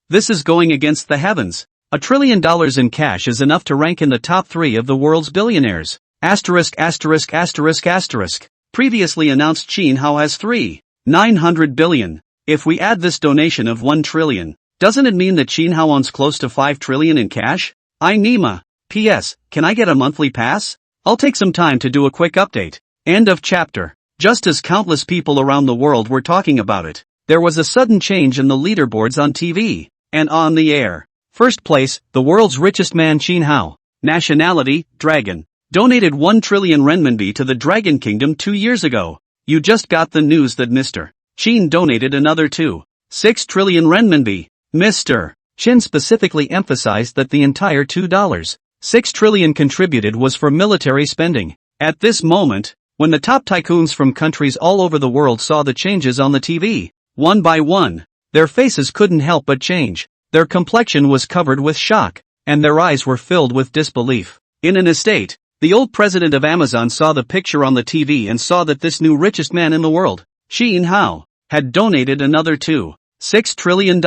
This is going against the heavens. $1 trillion in cash is enough to rank in the top 3 of the world's billionaires. Asterisk asterisk asterisk asterisk. Previously announced Qin Hao has 3,900 billion. If we add this donation of $1 trillion, doesn't it mean that Qin Hao owns close to $5 trillion in cash? Nima. P.S. Can I get a monthly pass? I'll take some time to do a quick update. End of chapter. Just as countless people around the world were talking about it, there was a sudden change in the leaderboards on TV and on the air. First place, the world's richest man Qin Hao. Nationality, Dragon. Donated 1 trillion renminbi to the Dragon Kingdom 2 years ago. You just got the news that Mr. Qin donated another 2.6 trillion renminbi. Mr. Qin specifically emphasized that the entire $2.6 trillion contributed was for military spending. At this moment, when the top tycoons from countries all over the world saw the changes on the TV, one by one, their faces couldn't help but change. Their complexion was covered with shock, and their eyes were filled with disbelief. In an estate, the old president of Amazon saw the picture on the TV and saw that this new richest man in the world, Qin Hao, had donated another $2.6 trillion.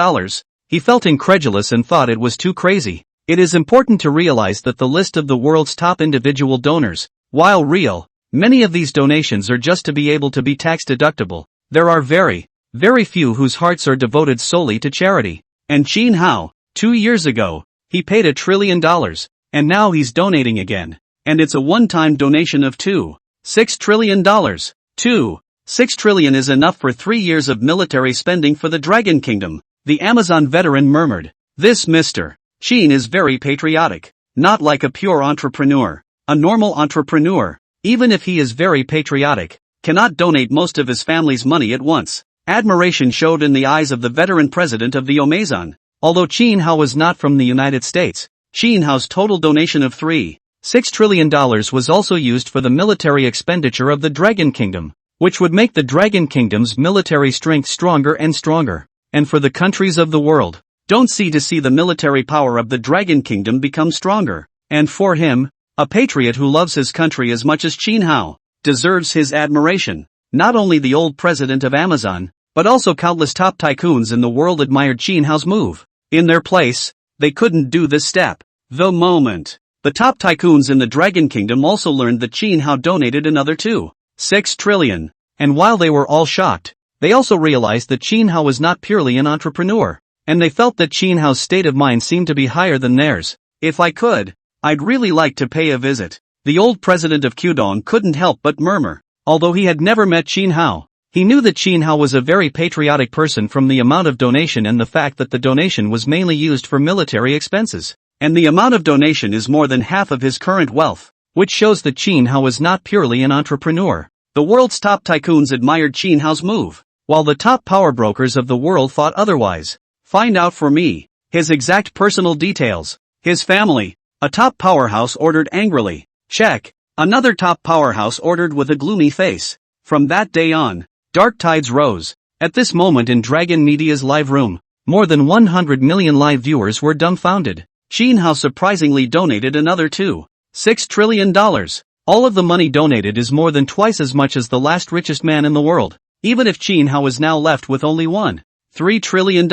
He felt incredulous and thought it was too crazy. It is important to realize that the list of the world's top individual donors, while real, many of these donations are just to be able to be tax deductible. There are very, very few whose hearts are devoted solely to charity. And Qin Hao, 2 years ago, he paid $1 trillion, and now he's donating again. And it's a one-time donation of $2.6 trillion. $2.6 trillion is enough for 3 years of military spending for the Dragon Kingdom. The Amazon veteran murmured. This Mr. Qin is very patriotic. Not like a pure entrepreneur. A normal entrepreneur, even if he is very patriotic, cannot donate most of his family's money at once. Admiration showed in the eyes of the veteran president of the Amazon. Although Qin Hao was not from the United States, Qin Hao's total donation of $3.6 trillion was also used for the military expenditure of the Dragon Kingdom, which would make the Dragon Kingdom's military strength stronger and stronger. And for the countries of the world, don't see the military power of the Dragon Kingdom become stronger. And for him, a patriot who loves his country as much as Qin Hao, deserves his admiration. Not only the old president of Amazon, but also countless top tycoons in the world admired Qin Hao's move. In their place, they couldn't do this step. The moment the top tycoons in the Dragon Kingdom also learned that Qin Hao donated another $2.6 trillion. And while they were all shocked, they also realized that Qin Hao was not purely an entrepreneur. And they felt that Qin Hao's state of mind seemed to be higher than theirs. If I could, I'd really like to pay a visit. The old president of Qudong couldn't help but murmur. Although he had never met Qin Hao, he knew that Qin Hao was a very patriotic person from the amount of donation and the fact that the donation was mainly used for military expenses. And the amount of donation is more than half of his current wealth, which shows that Qin Hao was not purely an entrepreneur. The world's top tycoons admired Qin Hao's move, while the top power brokers of the world thought otherwise. Find out for me his exact personal details. His family. A top powerhouse ordered angrily. Check. Another top powerhouse ordered with a gloomy face. From that day on, dark tides rose. At this moment in Dragon Media's live room, More than 100 million live viewers were dumbfounded. Qin Hao surprisingly donated another $2.6 trillion. All of the money donated is more than twice as much as the last richest man in the world. Even if Qin Hao is now left with only $1.3 trillion,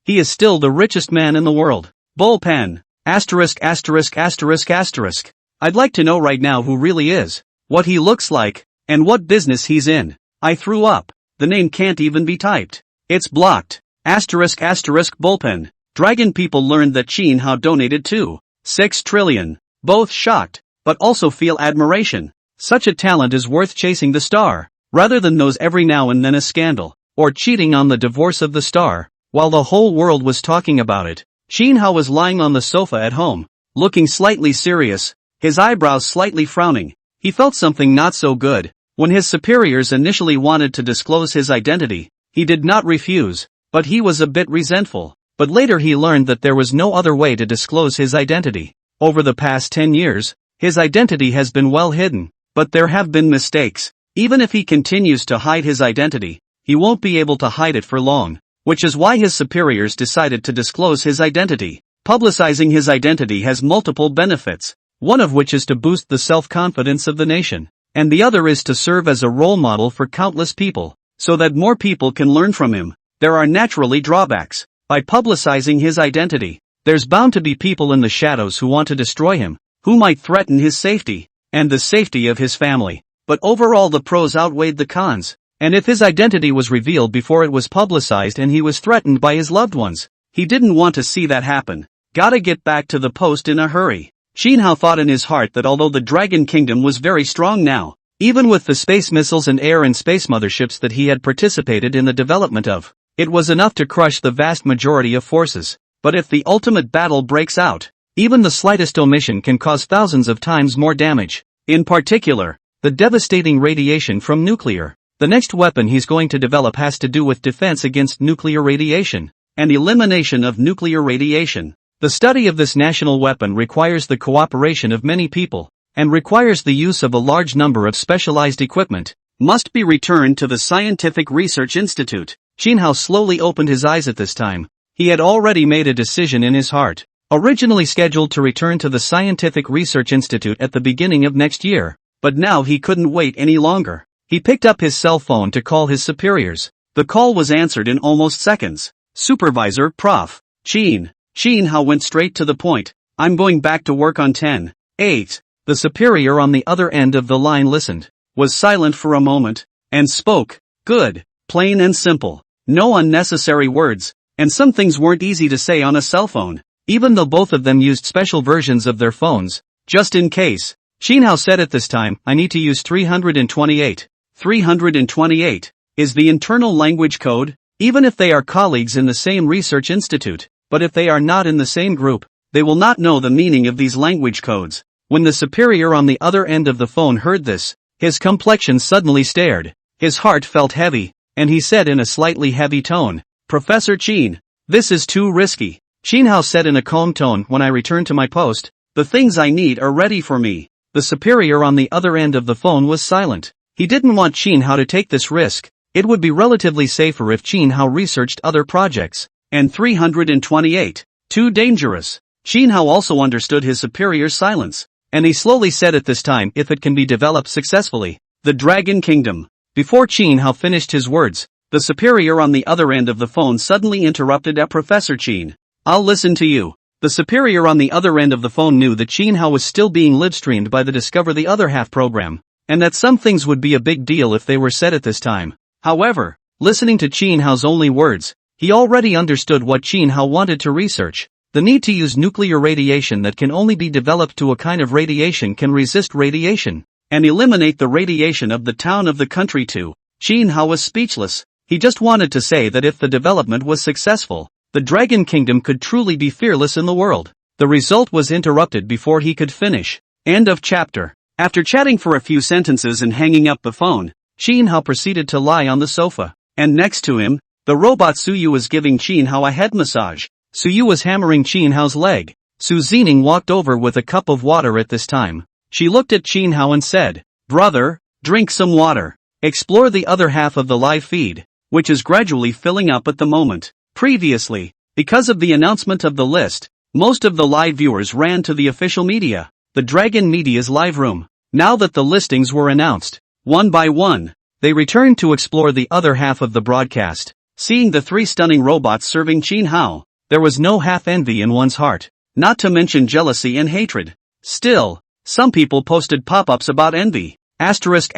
he is still the richest man in the world. Bullpen. Asterisk asterisk asterisk asterisk. I'd like to know right now who really is, what he looks like, and what business he's in. I threw up. The name can't even be typed. It's blocked. Asterisk asterisk bullpen. Dragon people learned that Qin Hao donated $2.6 trillion. Both shocked, but also feel admiration. Such a talent is worth chasing the star, rather than those every now and then a scandal, or cheating on the divorce of the star. While the whole world was talking about it, Qin Hao was lying on the sofa at home, looking slightly serious, his eyebrows slightly frowning. He felt something not so good. When his superiors initially wanted to disclose his identity, he did not refuse, but he was a bit resentful. But later he learned that there was no other way to disclose his identity. Over the past 10 years, his identity has been well hidden, but there have been mistakes. Even if he continues to hide his identity, he won't be able to hide it for long, which is why his superiors decided to disclose his identity. Publicizing his identity has multiple benefits, one of which is to boost the self-confidence of the nation, and the other is to serve as a role model for countless people, so that more people can learn from him. There are naturally drawbacks. By publicizing his identity, there's bound to be people in the shadows who want to destroy him, who might threaten his safety, and the safety of his family. But overall the pros outweighed the cons, and if his identity was revealed before it was publicized and he was threatened by his loved ones, he didn't want to see that happen. Gotta get back to the post in a hurry. Qin Hao thought in his heart that although the Dragon Kingdom was very strong now, even with the space missiles and air and space motherships that he had participated in the development of, it was enough to crush the vast majority of forces. But if the ultimate battle breaks out, even the slightest omission can cause thousands of times more damage. In particular, the devastating radiation from nuclear. The next weapon he's going to develop has to do with defense against nuclear radiation, and elimination of nuclear radiation. The study of this national weapon requires the cooperation of many people, and requires the use of a large number of specialized equipment. Must be returned to the Scientific Research Institute. Qin Hao slowly opened his eyes at this time. He had already made a decision in his heart. Originally scheduled to return to the Scientific Research Institute at the beginning of next year, but now he couldn't wait any longer. He picked up his cell phone to call his superiors. The call was answered in almost seconds. Supervisor, Prof. Qin Hao went straight to the point. I'm going back to work on 10/8. The superior on the other end of the line listened, was silent for a moment, and spoke. Good, plain and simple. No unnecessary words, and some things weren't easy to say on a cell phone, even though both of them used special versions of their phones, just in case. Qin Hao said at this time, I need to use 328. 328 is the internal language code, even if they are colleagues in the same research institute, but if they are not in the same group, they will not know the meaning of these language codes. When the superior on the other end of the phone heard this, his complexion suddenly stared, his heart felt heavy, and he said in a slightly heavy tone, Professor Qin, this is too risky. Qin Hao said in a calm tone, when I return to my post, the things I need are ready for me. The superior on the other end of the phone was silent. He didn't want Qin Hao to take this risk. It would be relatively safer if Qin Hao researched other projects. And 328. Too dangerous. Qin Hao also understood his superior's silence, and he slowly said at this time, if it can be developed successfully, the Dragon Kingdom. Before Qin Hao finished his words, the superior on the other end of the phone suddenly interrupted at Professor Qin. I'll listen to you. The superior on the other end of the phone knew that Qin Hao was still being live-streamed by the Discover the Other Half program, and that some things would be a big deal if they were said at this time. However, listening to Qin Hao's only words, he already understood what Qin Hao wanted to research. The need to use nuclear radiation that can only be developed to a kind of radiation can resist radiation, and eliminate the radiation of the town of the country too. Qin Hao was speechless. He just wanted to say that if the development was successful, the Dragon Kingdom could truly be fearless in the world. The result was interrupted before he could finish. End of chapter. After chatting for a few sentences and hanging up the phone, Qin Hao proceeded to lie on the sofa, and next to him, the robot Suyu was giving Qin Hao a head massage. Suyu was hammering Qin Hao's leg. Su Zining walked over with a cup of water at this time. She looked at Qin Hao and said, Brother, drink some water. Explore the other half of the live feed, which is gradually filling up at the moment. Previously, because of the announcement of the list, most of the live viewers ran to the official media, the Dragon Media's live room. Now that the listings were announced, one by one, they returned to explore the other half of the broadcast. Seeing the three stunning robots serving Qin Hao, there was no half envy in one's heart, not to mention jealousy and hatred. Still, some people posted pop-ups about envy. Asterisk.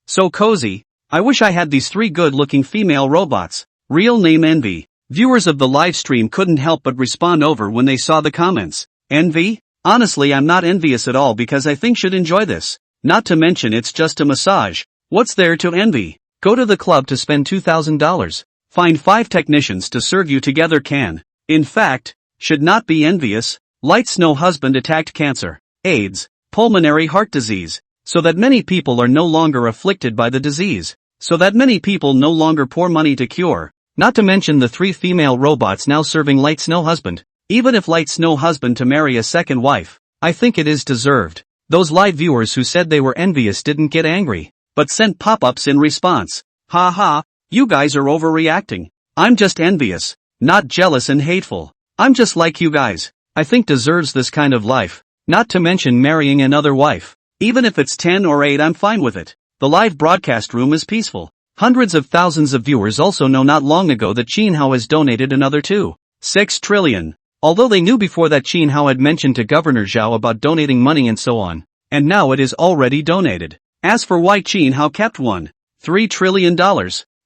So cozy. I wish I had these three good-looking female robots. Real name envy. Viewers of the live stream couldn't help but respond over when they saw the comments. Envy? Honestly, I'm not envious at all because I think should enjoy this. Not to mention it's just a massage. What's there to envy? Go to the club to spend $2,000. Find 5 technicians to serve you together can. In fact, should not be envious. Light Snow husband attacked cancer, AIDS, pulmonary heart disease, so that many people are no longer afflicted by the disease, so that many people no longer pour money to cure, not to mention the 3 female robots now serving Light Snow husband. Even if Light Snow husband to marry a second wife, I think it is deserved. Those live viewers who said they were envious didn't get angry, but sent pop-ups in response. Ha, you guys are overreacting. I'm just envious, not jealous and hateful. I'm just like you guys. I think deserves this kind of life, not to mention marrying another wife. Even if it's 10 or 8, I'm fine with it. The live broadcast room is peaceful. Hundreds of thousands of viewers also know not long ago that Qin Hao has donated another 2.6 trillion. Although they knew before that Qin Hao had mentioned to Governor Zhao about donating money and so on, and now it is already donated. As for why Qin Hao kept $1.3 trillion,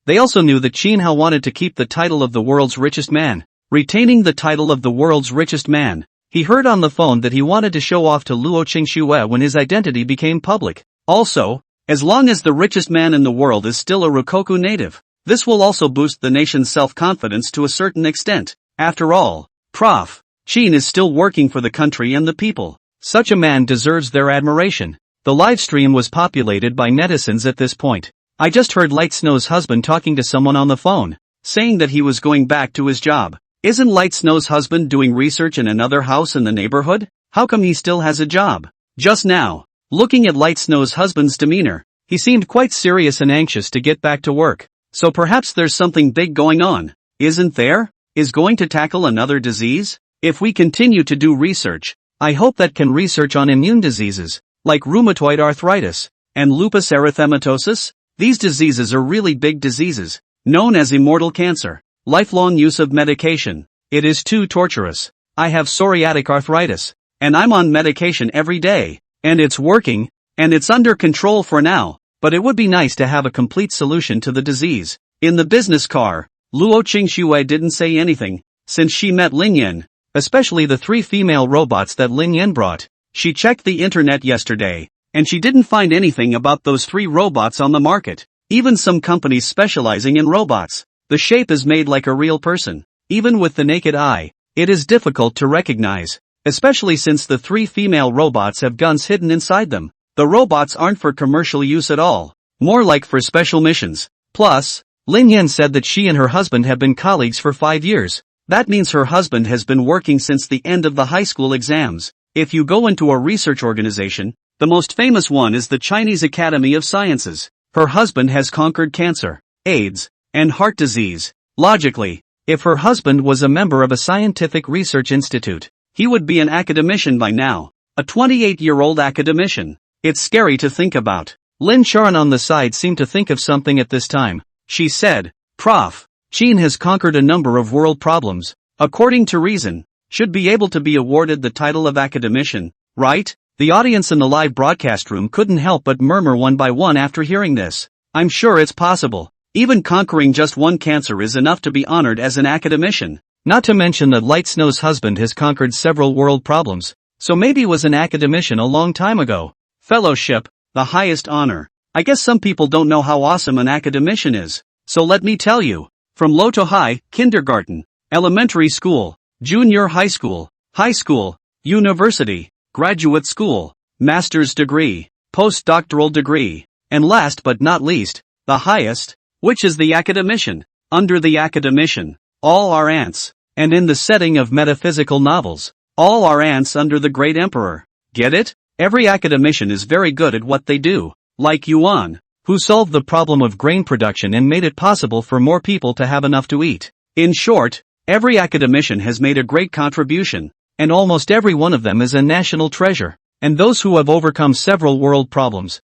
they also knew that Qin Hao wanted to keep the title of the world's richest man. Retaining the title of the world's richest man, he heard on the phone that he wanted to show off to Luo Qingxue when his identity became public. Also, as long as the richest man in the world is still a Rokoko native, this will also boost the nation's self-confidence to a certain extent. After all, Prof. Qin is still working for the country and the people. Such a man deserves their admiration. The live stream was populated by netizens at this point. I just heard Light Snow's husband talking to someone on the phone, saying that he was going back to his job. Isn't Light Snow's husband doing research in another house in the neighborhood? How come he still has a job? Just now, looking at Light Snow's husband's demeanor, he seemed quite serious and anxious to get back to work. So perhaps there's something big going on, isn't there? Is going to tackle another disease? If we continue to do research, I hope that can research on immune diseases, like rheumatoid arthritis, and lupus erythematosus. These diseases are really big diseases, known as immortal cancer. Lifelong use of medication. It is too torturous. I have psoriatic arthritis, and I'm on medication every day, and it's working, and it's under control for now, but it would be nice to have a complete solution to the disease. In the business car, Luo Qingxue didn't say anything, since she met Lin Yan, especially the 3 female robots that Lin Yan brought. She checked the internet yesterday, and she didn't find anything about those 3 robots on the market, even some companies specializing in robots. The shape is made like a real person. Even with the naked eye, it is difficult to recognize, especially since the 3 female robots have guns hidden inside them. The robots aren't for commercial use at all, more like for special missions. Plus, Lin Yan said that she and her husband have been colleagues for 5 years. That means her husband has been working since the end of the high school exams. If you go into a research organization, the most famous one is the Chinese Academy of Sciences. Her husband has conquered cancer, AIDS, and heart disease. Logically, if her husband was a member of a scientific research institute, he would be an academician by now. A 28-year-old academician. It's scary to think about. Lin Sharon on the side seemed to think of something at this time. She said, Prof. Qin has conquered a number of world problems. According to reason, should be able to be awarded the title of academician, right? The audience in the live broadcast room couldn't help but murmur one by one after hearing this. I'm sure it's possible. Even conquering just one cancer is enough to be honored as an academician. Not to mention that Light Snow's husband has conquered several world problems, so maybe was an academician a long time ago. Fellowship, the highest honor. I guess some people don't know how awesome an academician is, so let me tell you. From low to high, kindergarten, elementary school, junior high school, university, graduate school, master's degree, postdoctoral degree, and last but not least, the highest, which is the academician. Under the academician, all are ants, and in the setting of metaphysical novels, all are ants under the great emperor. Get it? Every academician is very good at what they do. Like Yuan, who solved the problem of grain production and made it possible for more people to have enough to eat. In short, every academician has made a great contribution, and almost every one of them is a national treasure. And those who have overcome several world problems,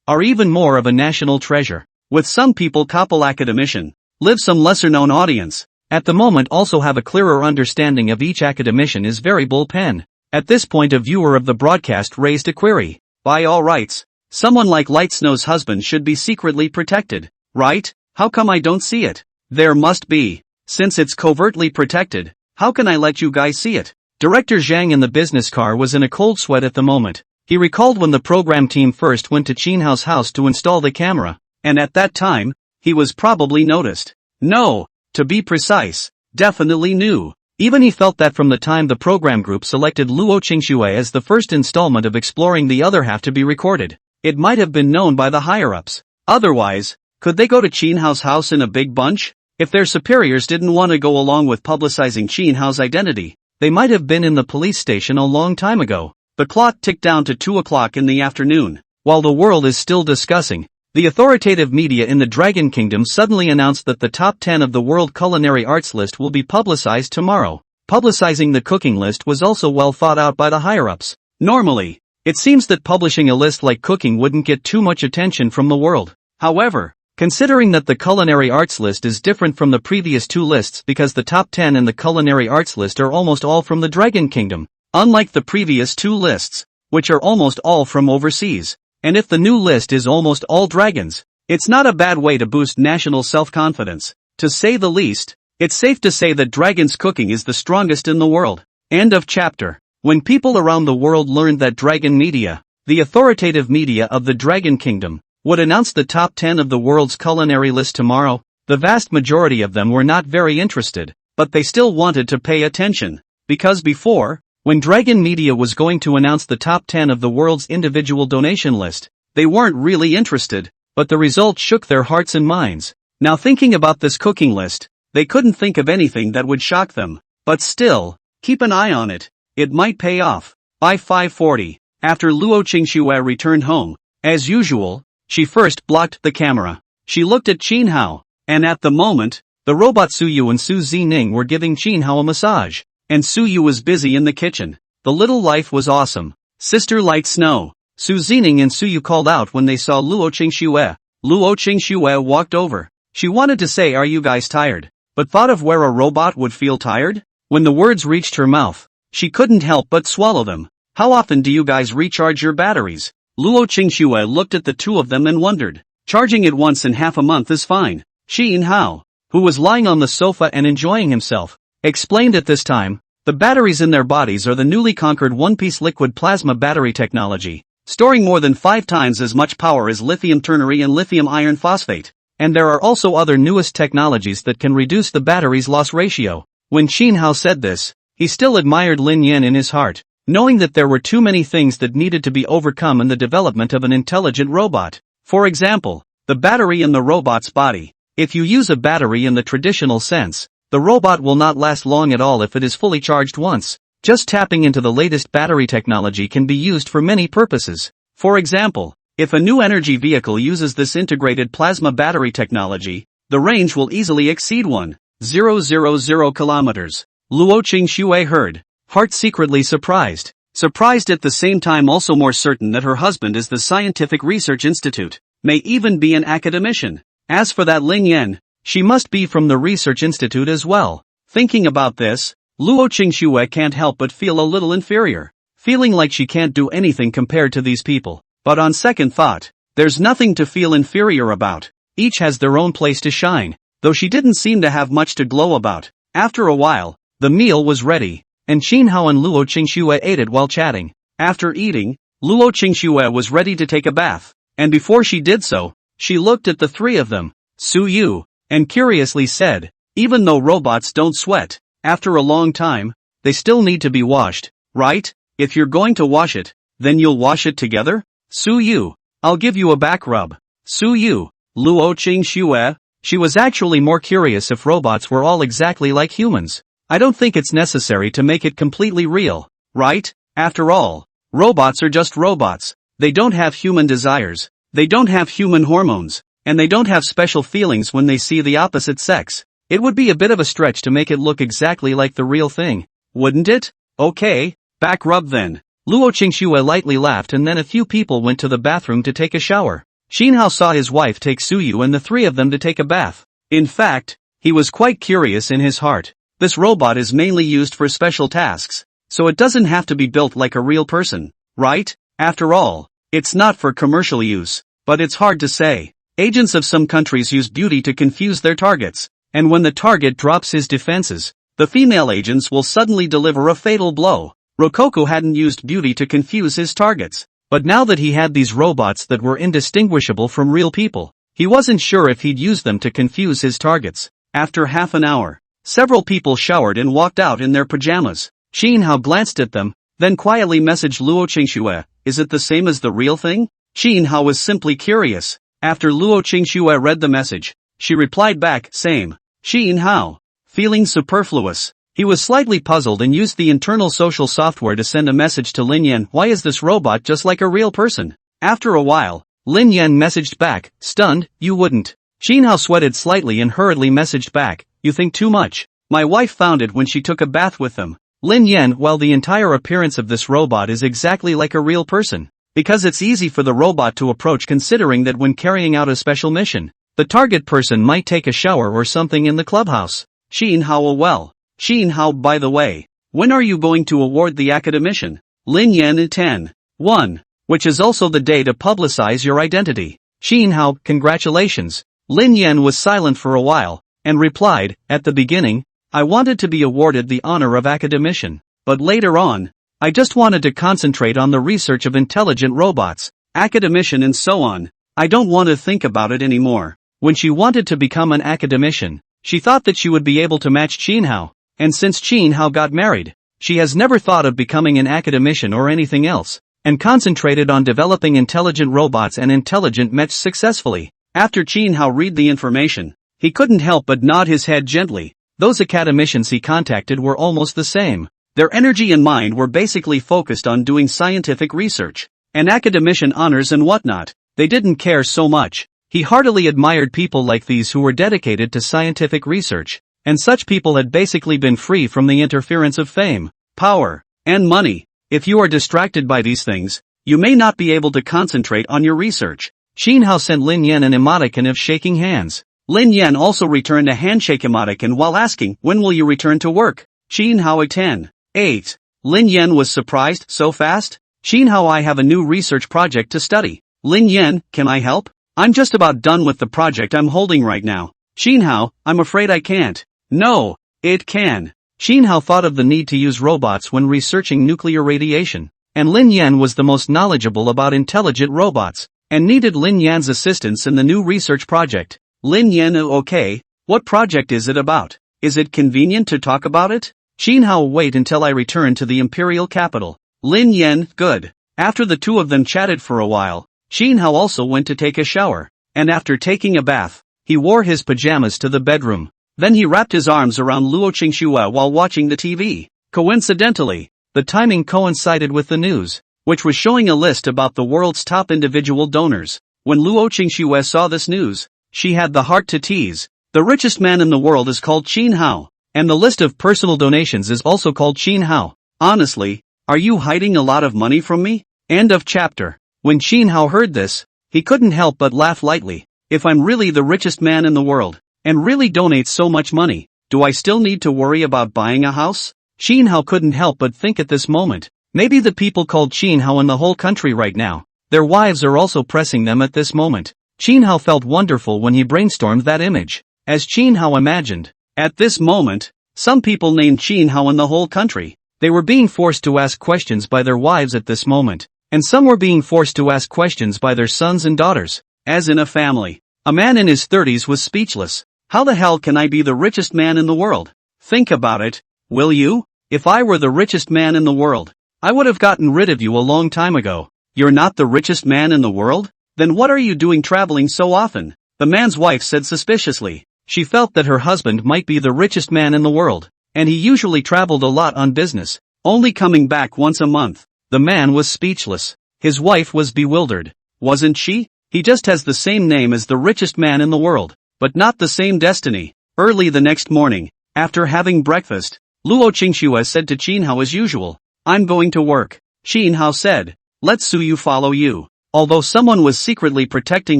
are even more of a national treasure. With some people couple academician, live some lesser-known audience, at the moment also have a clearer understanding of each academician is very bullpen. At this point a viewer of the broadcast raised a query. By all rights, someone like Light Snow's husband should be secretly protected, right? How come I don't see it? There must be. Since it's covertly protected, how can I let you guys see it? Director Zhang in the business car was in a cold sweat at the moment. He recalled when the program team first went to Qin Hao's house to install the camera, and at that time, he was probably noticed. No, to be precise, definitely new. Even he felt that from the time the program group selected Luo Qingxue as the first installment of Exploring the Other Half to be recorded, it might have been known by the higher-ups. Otherwise, could they go to Qin Hao's house in a big bunch? If their superiors didn't want to go along with publicizing Qin Hao's identity, they might have been in the police station a long time ago. The clock ticked down to 2 o'clock in the afternoon. While the world is still discussing, the authoritative media in the Dragon Kingdom suddenly announced that the top 10 of the World Culinary Arts list will be publicized tomorrow. Publicizing the cooking list was also well thought out by the higher-ups. Normally, it seems that publishing a list like cooking wouldn't get too much attention from the world. However, considering that the Culinary Arts list is different from the previous two lists because the top 10 in the Culinary Arts list are almost all from the Dragon Kingdom, unlike the previous two lists, which are almost all from overseas. And if the new list is almost all dragons, it's not a bad way to boost national self-confidence. To say the least, it's safe to say that dragons cooking is the strongest in the world. End of chapter. When people around the world learned that Dragon Media, the authoritative media of the Dragon Kingdom, would announce the top 10 of the world's culinary list tomorrow, the vast majority of them were not very interested, but they still wanted to pay attention. Because before, when Dragon Media was going to announce the top 10 of the world's individual donation list, they weren't really interested, but the results shook their hearts and minds. Now thinking about this cooking list, they couldn't think of anything that would shock them. But still, keep an eye on it. It might pay off. By 5:40, after Luo Qingxue returned home, as usual, she first blocked the camera. She looked at Qin Hao, and at the moment, the robot Suyu and Su Zining were giving Qin Hao a massage. And Suyu was busy in the kitchen. The little life was awesome. Sister Light Snow, Su Zining and Suyu called out when they saw Luo Qingxue. Luo Qingxue walked over. She wanted to say, "Are you guys tired?" but thought of where a robot would feel tired. When the words reached her mouth, she couldn't help but swallow them. "How often do you guys recharge your batteries?" Luo Qingxue looked at the two of them and wondered. "Charging it once in half a month is fine." Qin Hao, who was lying on the sofa and enjoying himself, explained at this time, the batteries in their bodies are the newly conquered one-piece liquid plasma battery technology, storing more than 5 times as much power as lithium ternary and lithium iron phosphate. And there are also other newest technologies that can reduce the battery's loss ratio. When Qin Hao said this, he still admired Lin Yan in his heart, knowing that there were too many things that needed to be overcome in the development of an intelligent robot. For example, the battery in the robot's body. If you use a battery in the traditional sense, the robot will not last long at all if it is fully charged once. Just tapping into the latest battery technology can be used for many purposes. For example, if a new energy vehicle uses this integrated plasma battery technology, the range will easily exceed 1,000 kilometers. Luo Qingxue heard, heart secretly surprised. Surprised at the same time, also more certain that her husband is the Scientific Research Institute, may even be an academician. As for that Lin Yan, she must be from the Research Institute as well. Thinking about this, Luo Qingxue can't help but feel a little inferior, feeling like she can't do anything compared to these people. But on second thought, there's nothing to feel inferior about. Each has their own place to shine, though she didn't seem to have much to glow about. After a while, the meal was ready, and Qin Hao and Luo Qingxue ate it while chatting. After eating, Luo Qingxue was ready to take a bath, and before she did so, she looked at the three of them, Suyu, and curiously said, "Even though robots don't sweat, after a long time, they still need to be washed, right? If you're going to wash it, then you'll wash it together? Suyu, I'll give you a back rub." Suyu, Luo Qingxue, she was actually more curious if robots were all exactly like humans. I don't think it's necessary to make it completely real, right? After all, robots are just robots. They don't have human desires. They don't have human hormones, and they don't have special feelings when they see the opposite sex. It would be a bit of a stretch to make it look exactly like the real thing, wouldn't it? Okay, back rub then. Luo Qingxue lightly laughed, and then a few people went to the bathroom to take a shower. Xin Hao saw his wife take Suyu and the three of them to take a bath. In fact, he was quite curious in his heart. This robot is mainly used for special tasks, so it doesn't have to be built like a real person, right? After all, it's not for commercial use, but it's hard to say. Agents of some countries use beauty to confuse their targets, and when the target drops his defenses, the female agents will suddenly deliver a fatal blow. Rococo hadn't used beauty to confuse his targets, but now that he had these robots that were indistinguishable from real people, he wasn't sure if he'd use them to confuse his targets. After half an hour, several people showered and walked out in their pajamas. Xin Hao glanced at them, then quietly messaged Luo Qingxue, "Is it the same as the real thing?" Xin Hao was simply curious. After Luo Qingxue read the message, she replied back, "Same." Xin Hao, feeling superfluous, he was slightly puzzled and used the internal social software to send a message to Lin Yan. "Why is this robot just like a real person?" After a while, Lin Yan messaged back, stunned, "You wouldn't." Xin Hao sweated slightly and hurriedly messaged back, "You think too much. My wife found it when she took a bath with them." Lin Yan, "Well, the entire appearance of this robot is exactly like a real person, because it's easy for the robot to approach, considering that when carrying out a special mission, the target person might take a shower or something in the clubhouse." Xin Hao, well. Xin Hao, by the way, when are you going to award the academician? Lin Yan, 10/1, which is also the day to publicize your identity. Xin Hao, congratulations. Lin Yan was silent for a while, and replied, "At the beginning, I wanted to be awarded the honor of academician, but later on, I just wanted to concentrate on the research of intelligent robots, academician and so on. I don't want to think about it anymore." When she wanted to become an academician, she thought that she would be able to match Xin Hao, and since Xin Hao got married, she has never thought of becoming an academician or anything else, and concentrated on developing intelligent robots and intelligent mechs successfully. After Xin Hao read the information, he couldn't help but nod his head gently. Those academicians he contacted were almost the same. Their energy and mind were basically focused on doing scientific research, and academician honors and whatnot. They didn't care so much. He heartily admired people like these who were dedicated to scientific research, and such people had basically been free from the interference of fame, power, and money. If you are distracted by these things, you may not be able to concentrate on your research. Xin Hao sent Lin Yan an emoticon of shaking hands. Lin Yan also returned a handshake emoticon while asking, "When will you return to work?" Xin Hao, 10/8. Lin Yan was surprised, "So fast?" Xin Hao, "I have a new research project to study." Lin Yan, "Can I help? I'm just about done with the project I'm holding right now." Xin Hao, "I'm afraid I can't." "No, it can." Xin Hao thought of the need to use robots when researching nuclear radiation, and Lin Yan was the most knowledgeable about intelligent robots, and needed Lin Yan's assistance in the new research project. Lin Yan, "Okay, what project is it about? Is it convenient to talk about it?" Xin Hao, "Wait until I return to the imperial capital." Lin Yan, "Good." After the two of them chatted for a while, Xin Hao also went to take a shower, and after taking a bath, he wore his pajamas to the bedroom. Then he wrapped his arms around Luo Qingxue while watching the TV. Coincidentally, the timing coincided with the news, which was showing a list about the world's top individual donors. When Luo Qingxue saw this news, she had the heart to tease. The richest man in the world is called Xin Hao, and the list of personal donations is also called Xin Hao. Honestly, are you hiding a lot of money from me? End of chapter. When Xin Hao heard this, he couldn't help but laugh lightly. If I'm really the richest man in the world, and really donate so much money, do I still need to worry about buying a house? Xin Hao couldn't help but think at this moment, maybe the people called Xin Hao in the whole country right now, their wives are also pressing them at this moment. Xin Hao felt wonderful when he brainstormed that image. As Xin Hao imagined, at this moment, some people named Xin Hao in the whole country. They were being forced to ask questions by their wives at this moment, and some were being forced to ask questions by their sons and daughters. As in a family, a man in his 30s was speechless. How the hell can I be the richest man in the world? Think about it, will you? If I were the richest man in the world, I would have gotten rid of you a long time ago. You're not the richest man in the world? Then what are you doing traveling so often? The man's wife said suspiciously. She felt that her husband might be the richest man in the world, and he usually traveled a lot on business, only coming back once a month. The man was speechless. His wife was bewildered. Wasn't she? He just has the same name as the richest man in the world, but not the same destiny. Early the next morning, after having breakfast, Luo Qingxue said to Qinhao as usual, "I'm going to work." Qinhao said, "Let Suyu follow you." Although someone was secretly protecting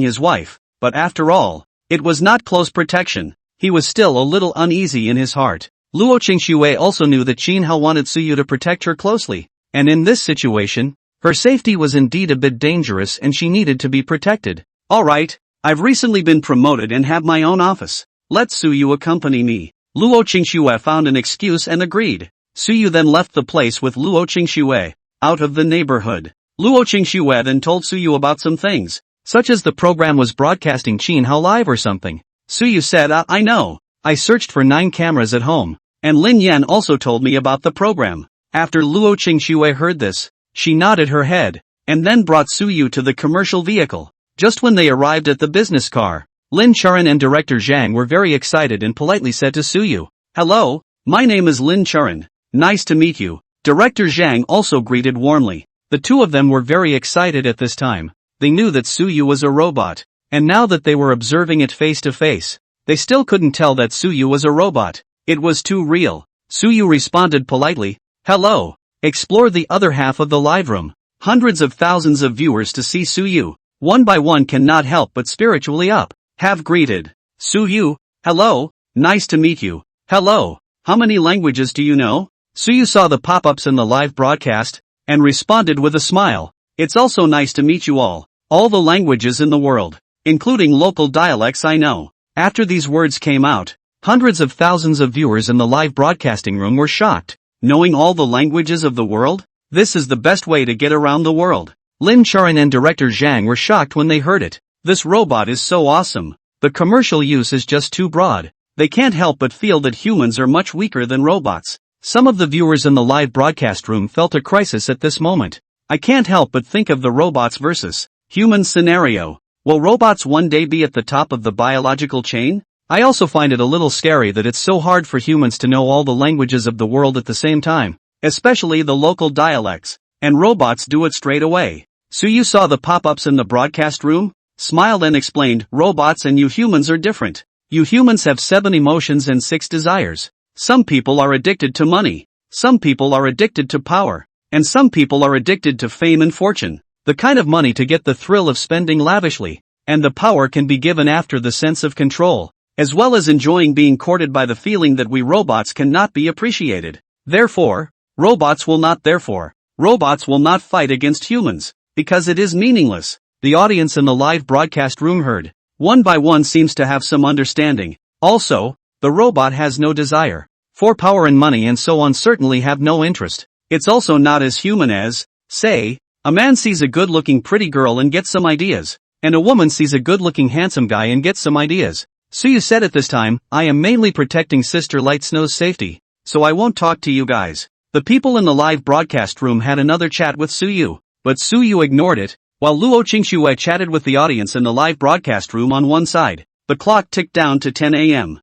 his wife, but after all, it was not close protection, he was still a little uneasy in his heart. Luo Qingxue also knew that Qinhao wanted Suyu to protect her closely, and in this situation, her safety was indeed a bit dangerous and she needed to be protected. "Alright, I've recently been promoted and have my own office. Let Suyu accompany me." Luo Qingxue found an excuse and agreed. Suyu then left the place with Luo Qingxue, out of the neighborhood. Luo Qingxue then told Suyu about some things, such as the program was broadcasting Qinhao live or something. Suyu said, I know. I searched for 9 cameras at home, and Lin Yan also told me about the program." After Luo Qingxue heard this, she nodded her head, and then brought Suyu to the commercial vehicle. Just when they arrived at the business car, Lin Charan and director Zhang were very excited and politely said to Suyu, "Hello, my name is Lin Charan. Nice to meet you." Director Zhang also greeted warmly. The two of them were very excited at this time. They knew that Suyu was a robot, and now that they were observing it face to face, they still couldn't tell that Suyu was a robot. It was too real. Suyu responded politely, "Hello." Explore the other half of the live room. Hundreds of thousands of viewers to see Suyu, one by one, cannot help but spiritually up. Have greeted. Suyu, "Hello, nice to meet you." "Hello, how many languages do you know?" Suyu saw the pop-ups in the live broadcast, and responded with a smile. "It's also nice to meet you all the languages in the world, including local dialects I know." After these words came out, hundreds of thousands of viewers in the live broadcasting room were shocked. Knowing all the languages of the world? This is the best way to get around the world. Lin Charan and director Zhang were shocked when they heard it. This robot is so awesome. The commercial use is just too broad. They can't help but feel that humans are much weaker than robots. Some of the viewers in the live broadcast room felt a crisis at this moment. I can't help but think of the robots versus humans scenario. Will robots one day be at the top of the biological chain? I also find it a little scary that it's so hard for humans to know all the languages of the world at the same time, especially the local dialects, and robots do it straight away. Suyu saw the pop-ups in the broadcast room, smiled and explained, "Robots and you humans are different. You humans have 7 emotions and 6 desires. Some people are addicted to money, some people are addicted to power, and some people are addicted to fame and fortune. The kind of money to get the thrill of spending lavishly, and the power can be given after the sense of control, as well as enjoying being courted by the feeling that we robots cannot be appreciated. Therefore, robots will not fight against humans, because it is meaningless." The audience in the live broadcast room heard. One by one seems to have some understanding. Also, the robot has no desire for power and money and so on, certainly have no interest. It's also not as human as, say, a man sees a good-looking pretty girl and gets some ideas, and a woman sees a good-looking handsome guy and gets some ideas. Suyu said at this time, "I am mainly protecting Sister Light Snow's safety, so I won't talk to you guys." The people in the live broadcast room had another chat with Suyu, but Suyu ignored it, while Luo Qingxue chatted with the audience in the live broadcast room on one side. The clock ticked down to 10 a.m.,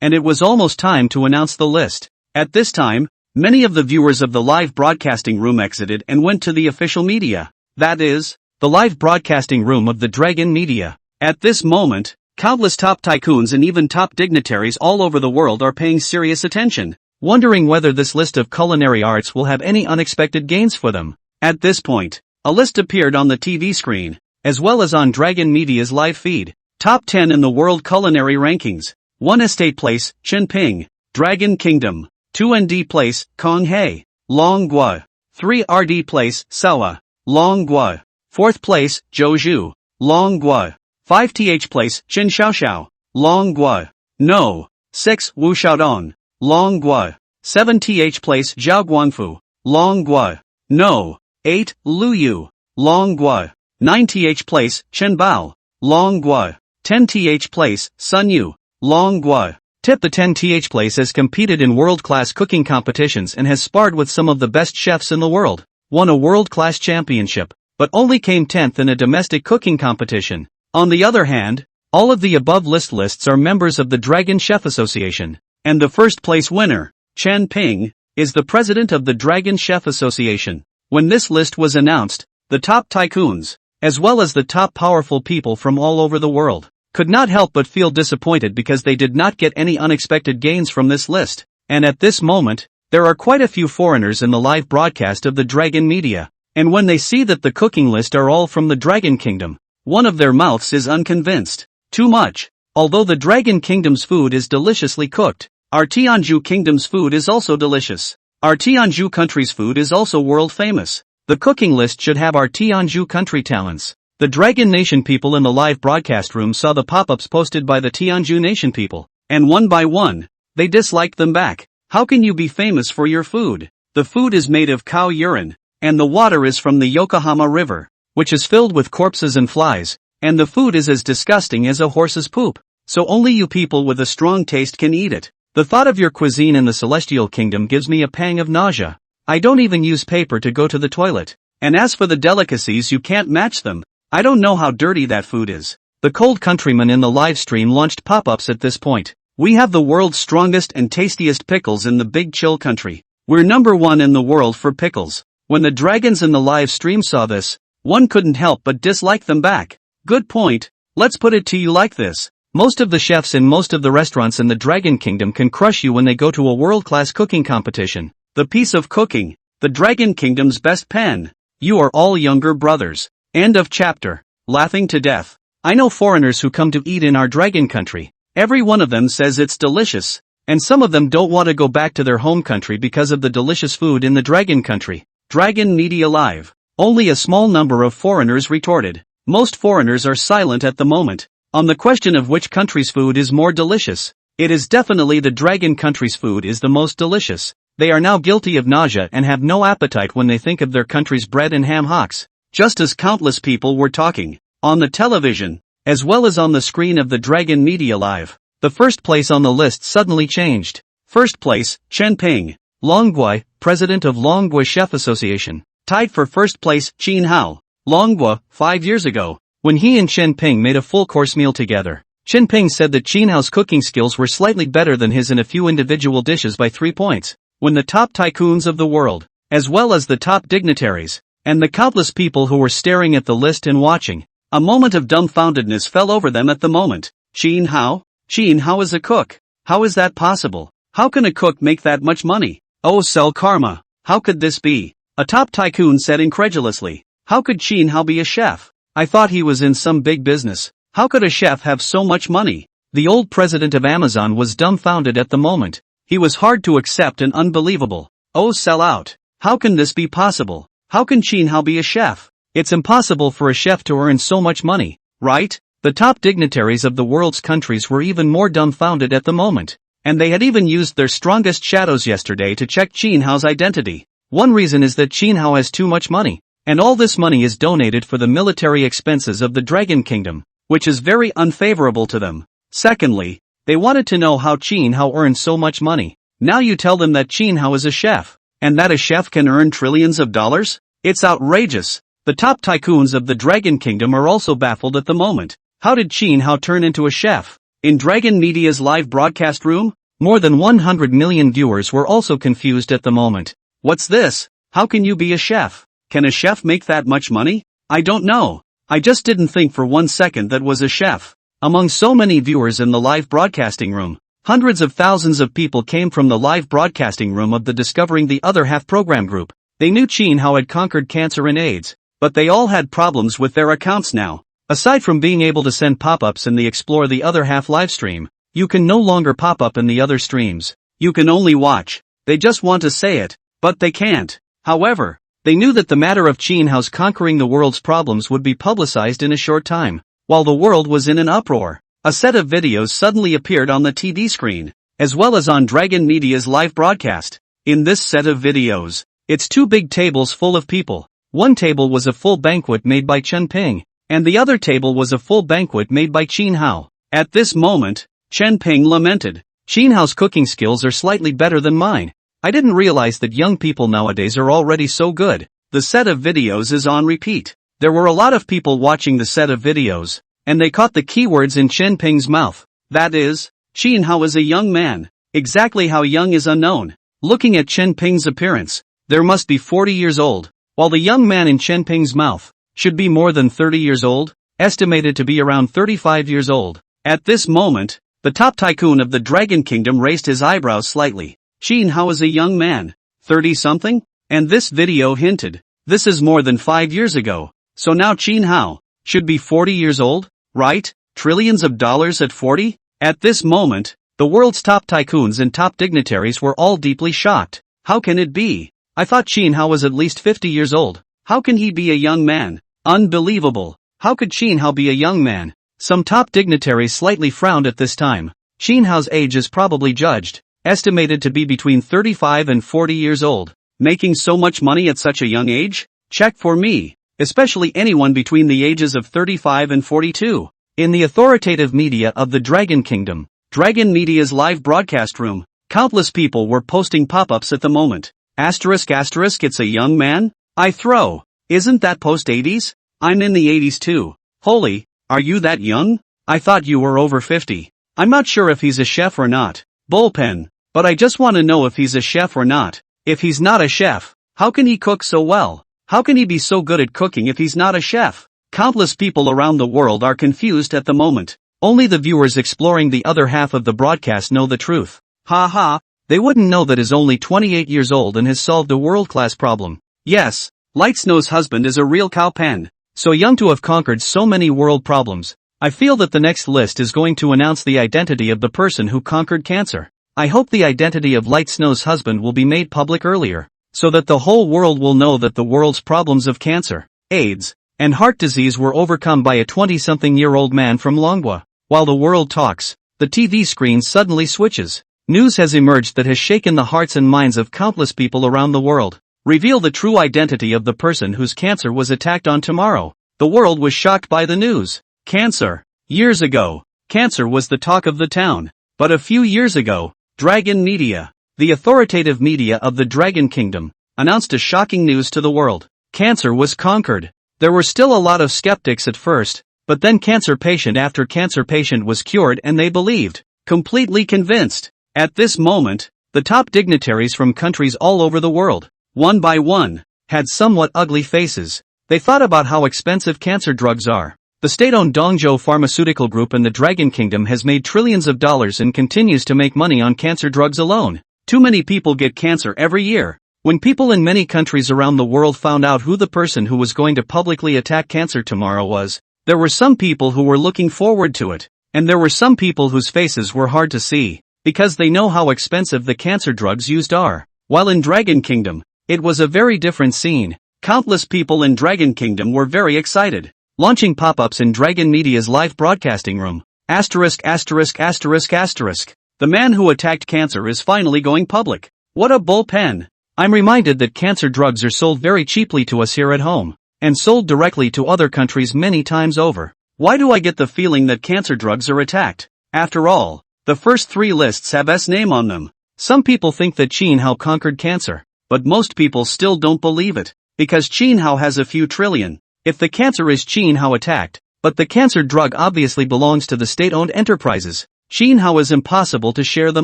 and it was almost time to announce the list. At this time, many of the viewers of the live broadcasting room exited and went to the official media. That is, the live broadcasting room of the Dragon Media. At this moment, countless top tycoons and even top dignitaries all over the world are paying serious attention, wondering whether this list of culinary arts will have any unexpected gains for them. At this point, a list appeared on the TV screen, as well as on Dragon Media's live feed. Top 10 in the world culinary rankings. 1 Estate Place, Chenping, Dragon Kingdom. 2 ND Place, Konghe, Longgua. 3 RD Place, Sawa, Longgua. 4th Place, Zhouju, Longgua. 5 TH Place, Xiaoxiao, Longgua. No. 6 Wu Xiaodong, Longgua. 7 TH Place, Zhaoguangfu, Longgua. No. 8 Luyu, Longgua. 9 TH Place, Chenbao, Longgua. 10 TH Place, Sunyu, Longgua. Tip: the 10 TH Place has competed in world-class cooking competitions and has sparred with some of the best chefs in the world, won a world-class championship, but only came 10th in a domestic cooking competition. On the other hand, all of the above lists are members of the Dragon Chef Association, and the first place winner, Chen Ping, is the president of the Dragon Chef Association. When this list was announced, the top tycoons, as well as the top powerful people from all over the world, could not help but feel disappointed because they did not get any unexpected gains from this list. And at this moment, there are quite a few foreigners in the live broadcast of the Dragon Media, and when they see that the cooking list are all from the Dragon Kingdom, one of their mouths is unconvinced. Too much. Although the Dragon Kingdom's food is deliciously cooked, our Tianzhu Kingdom's food is also delicious. Our Tianzhu country's food is also world famous. The cooking list should have our Tianzhu country talents. The Dragon Nation people in the live broadcast room saw the pop-ups posted by the Tianzhu Nation people, and one by one, they disliked them back. How can you be famous for your food? The food is made of cow urine, and the water is from the Yokohama River, which is filled with corpses and flies, and the food is as disgusting as a horse's poop. So only you people with a strong taste can eat it. The thought of your cuisine in the Celestial Kingdom gives me a pang of nausea. I don't even use paper to go to the toilet. And as for the delicacies, you can't match them. I don't know how dirty that food is. The Cold Countryman in the live stream launched pop-ups at this point. We have the world's strongest and tastiest pickles in the Big Chill country. We're number one in the world for pickles. When the dragons in the live stream saw this, one couldn't help but dislike them back. Good point. Let's put it to you like this. Most of the chefs in most of the restaurants in the Dragon Kingdom can crush you when they go to a world-class cooking competition. The piece of cooking. The Dragon Kingdom's best pen. You are all younger brothers. End of chapter. Laughing to death. I know foreigners who come to eat in our Dragon country. Every one of them says it's delicious. And some of them don't want to go back to their home country because of the delicious food in the Dragon country. Dragon Media Live. Only a small number of foreigners retorted. Most foreigners are silent at the moment. On the question of which country's food is more delicious, it is definitely the Dragon country's food is the most delicious. They are now guilty of nausea and have no appetite when they think of their country's bread and ham hocks, just as countless people were talking, on the television, as well as on the screen of the Dragon Media Live. The first place on the list suddenly changed. First place, Chen Ping, Longgui, president of Longgui Chef Association, tied for first place, Qin Hao, Longgui, 5 years ago, when he and Chen Ping made a full-course meal together. Chen Ping said that Qin Hao's cooking skills were slightly better than his in a few individual dishes by 3 points. When the top tycoons of the world, as well as the top dignitaries, and the countless people who were staring at the list and watching, a moment of dumbfoundedness fell over them at the moment. Qin Hao? Qin Hao is a cook. How is that possible? How can a cook make that much money? Oh, sell karma. How could this be? A top tycoon said incredulously. How could Qin Hao be a chef? I thought he was in some big business. How could a chef have so much money? The old president of Amazon was dumbfounded at the moment. He was hard to accept and unbelievable. Oh, sell out. How can this be possible? How can Qin Hao be a chef? It's impossible for a chef to earn so much money, right? The top dignitaries of the world's countries were even more dumbfounded at the moment. And they had even used their strongest shadows yesterday to check Qin Hao's identity. One reason is that Qin Hao has too much money. And all this money is donated for the military expenses of the Dragon Kingdom, which is very unfavorable to them. Secondly, they wanted to know how Qin Hao earned so much money. Now you tell them that Qin Hao is a chef, and that a chef can earn trillions of dollars? It's outrageous. The top tycoons of the Dragon Kingdom are also baffled at the moment. How did Qin Hao turn into a chef? In Dragon Media's live broadcast room, more than 100 million viewers were also confused at the moment. What's this? How can you be a chef? Can a chef make that much money? I don't know. I just didn't think for 1 second that was a chef. Among so many viewers in the live broadcasting room, hundreds of thousands of people came from the live broadcasting room of the Discovering the Other Half program group. They knew Qin Hao had conquered cancer and AIDS, but they all had problems with their accounts now. Aside from being able to send pop-ups in the Explore the Other Half live stream, you can no longer pop up in the other streams. You can only watch. They just want to say it, but they can't. However, they knew that the matter of Qin Hao's conquering the world's problems would be publicized in a short time. While the world was in an uproar, a set of videos suddenly appeared on the TV screen, as well as on Dragon Media's live broadcast. In this set of videos, it's 2 big tables full of people. One table was a full banquet made by Chen Ping, and the other table was a full banquet made by Qin Hao. At this moment, Chen Ping lamented, Qin Hao's cooking skills are slightly better than mine. I didn't realize that young people nowadays are already so good. The set of videos is on repeat. There were a lot of people watching the set of videos, and they caught the keywords in Chen Ping's mouth. That is, Qin Hao is a young man. Exactly how young is unknown. Looking at Chen Ping's appearance, there must be 40 years old, while the young man in Chen Ping's mouth, should be more than 30 years old, estimated to be around 35 years old. At this moment, the top tycoon of the Dragon Kingdom raised his eyebrows slightly. Qin Hao is a young man, 30-something? And this video hinted, this is more than 5 years ago. So now Qin Hao should be 40 years old, right? Trillions of dollars at 40? At this moment, the world's top tycoons and top dignitaries were all deeply shocked. How can it be? I thought Qin Hao was at least 50 years old. How can he be a young man? Unbelievable. How could Qin Hao be a young man? Some top dignitaries slightly frowned at this time. Qin Hao's age is probably judged, estimated to be between 35 and 40 years old. Making so much money at such a young age? Check for me. Especially anyone between the ages of 35 and 42. In the authoritative media of the Dragon Kingdom, Dragon Media's live broadcast room, countless people were posting pop-ups at the moment. Asterisk asterisk it's a young man? I throw. Isn't that post-80s? I'm in the 80s too. Holy, are you that young? I thought you were over 50. I'm not sure if he's a chef or not. Bullpen. But I just want to know if he's a chef or not. If he's not a chef, how can he cook so well? How can he be so good at cooking if he's not a chef? Countless people around the world are confused at the moment. Only the viewers exploring the other half of the broadcast know the truth. Ha ha, they wouldn't know that he's only 28 years old and has solved a world-class problem. Yes, Light Snow's husband is a real cowpen. So young to have conquered so many world problems. I feel that the next list is going to announce the identity of the person who conquered cancer. I hope the identity of Light Snow's husband will be made public earlier, so that the whole world will know that the world's problems of cancer, AIDS, and heart disease were overcome by a 20-something-year-old man from Manhwa. While the world talks, the TV screen suddenly switches. News has emerged that has shaken the hearts and minds of countless people around the world. Reveal the true identity of the person whose cancer was attacked on tomorrow. The world was shocked by the news. Cancer. Years ago, cancer was the talk of the town. But a few years ago, Dragon Media, the authoritative media of the Dragon Kingdom, announced a shocking news to the world. Cancer was conquered. There were still a lot of skeptics at first, but then cancer patient after cancer patient was cured and they believed, completely convinced. At this moment, the top dignitaries from countries all over the world, one by one, had somewhat ugly faces. They thought about how expensive cancer drugs are. The state-owned Dongzhou Pharmaceutical Group in the Dragon Kingdom has made trillions of dollars and continues to make money on cancer drugs alone. Too many people get cancer every year. When people in many countries around the world found out who the person who was going to publicly attack cancer tomorrow was, there were some people who were looking forward to it, and there were some people whose faces were hard to see, because they know how expensive the cancer drugs used are. While in Dragon Kingdom, it was a very different scene. Countless people in Dragon Kingdom were very excited. Launching pop-ups in Dragon Media's live broadcasting room. Asterisk asterisk asterisk asterisk. The man who attacked cancer is finally going public. What a bullpen. I'm reminded that cancer drugs are sold very cheaply to us here at home, and sold directly to other countries many times over. Why do I get the feeling that cancer drugs are attacked? After all, the first 3 lists have S name on them. Some people think that Qin Hao conquered cancer, but most people still don't believe it, because Qin Hao has a few trillion. If the cancer is Qin Hao attacked, but the cancer drug obviously belongs to the state-owned enterprises, Qin Hao is impossible to share the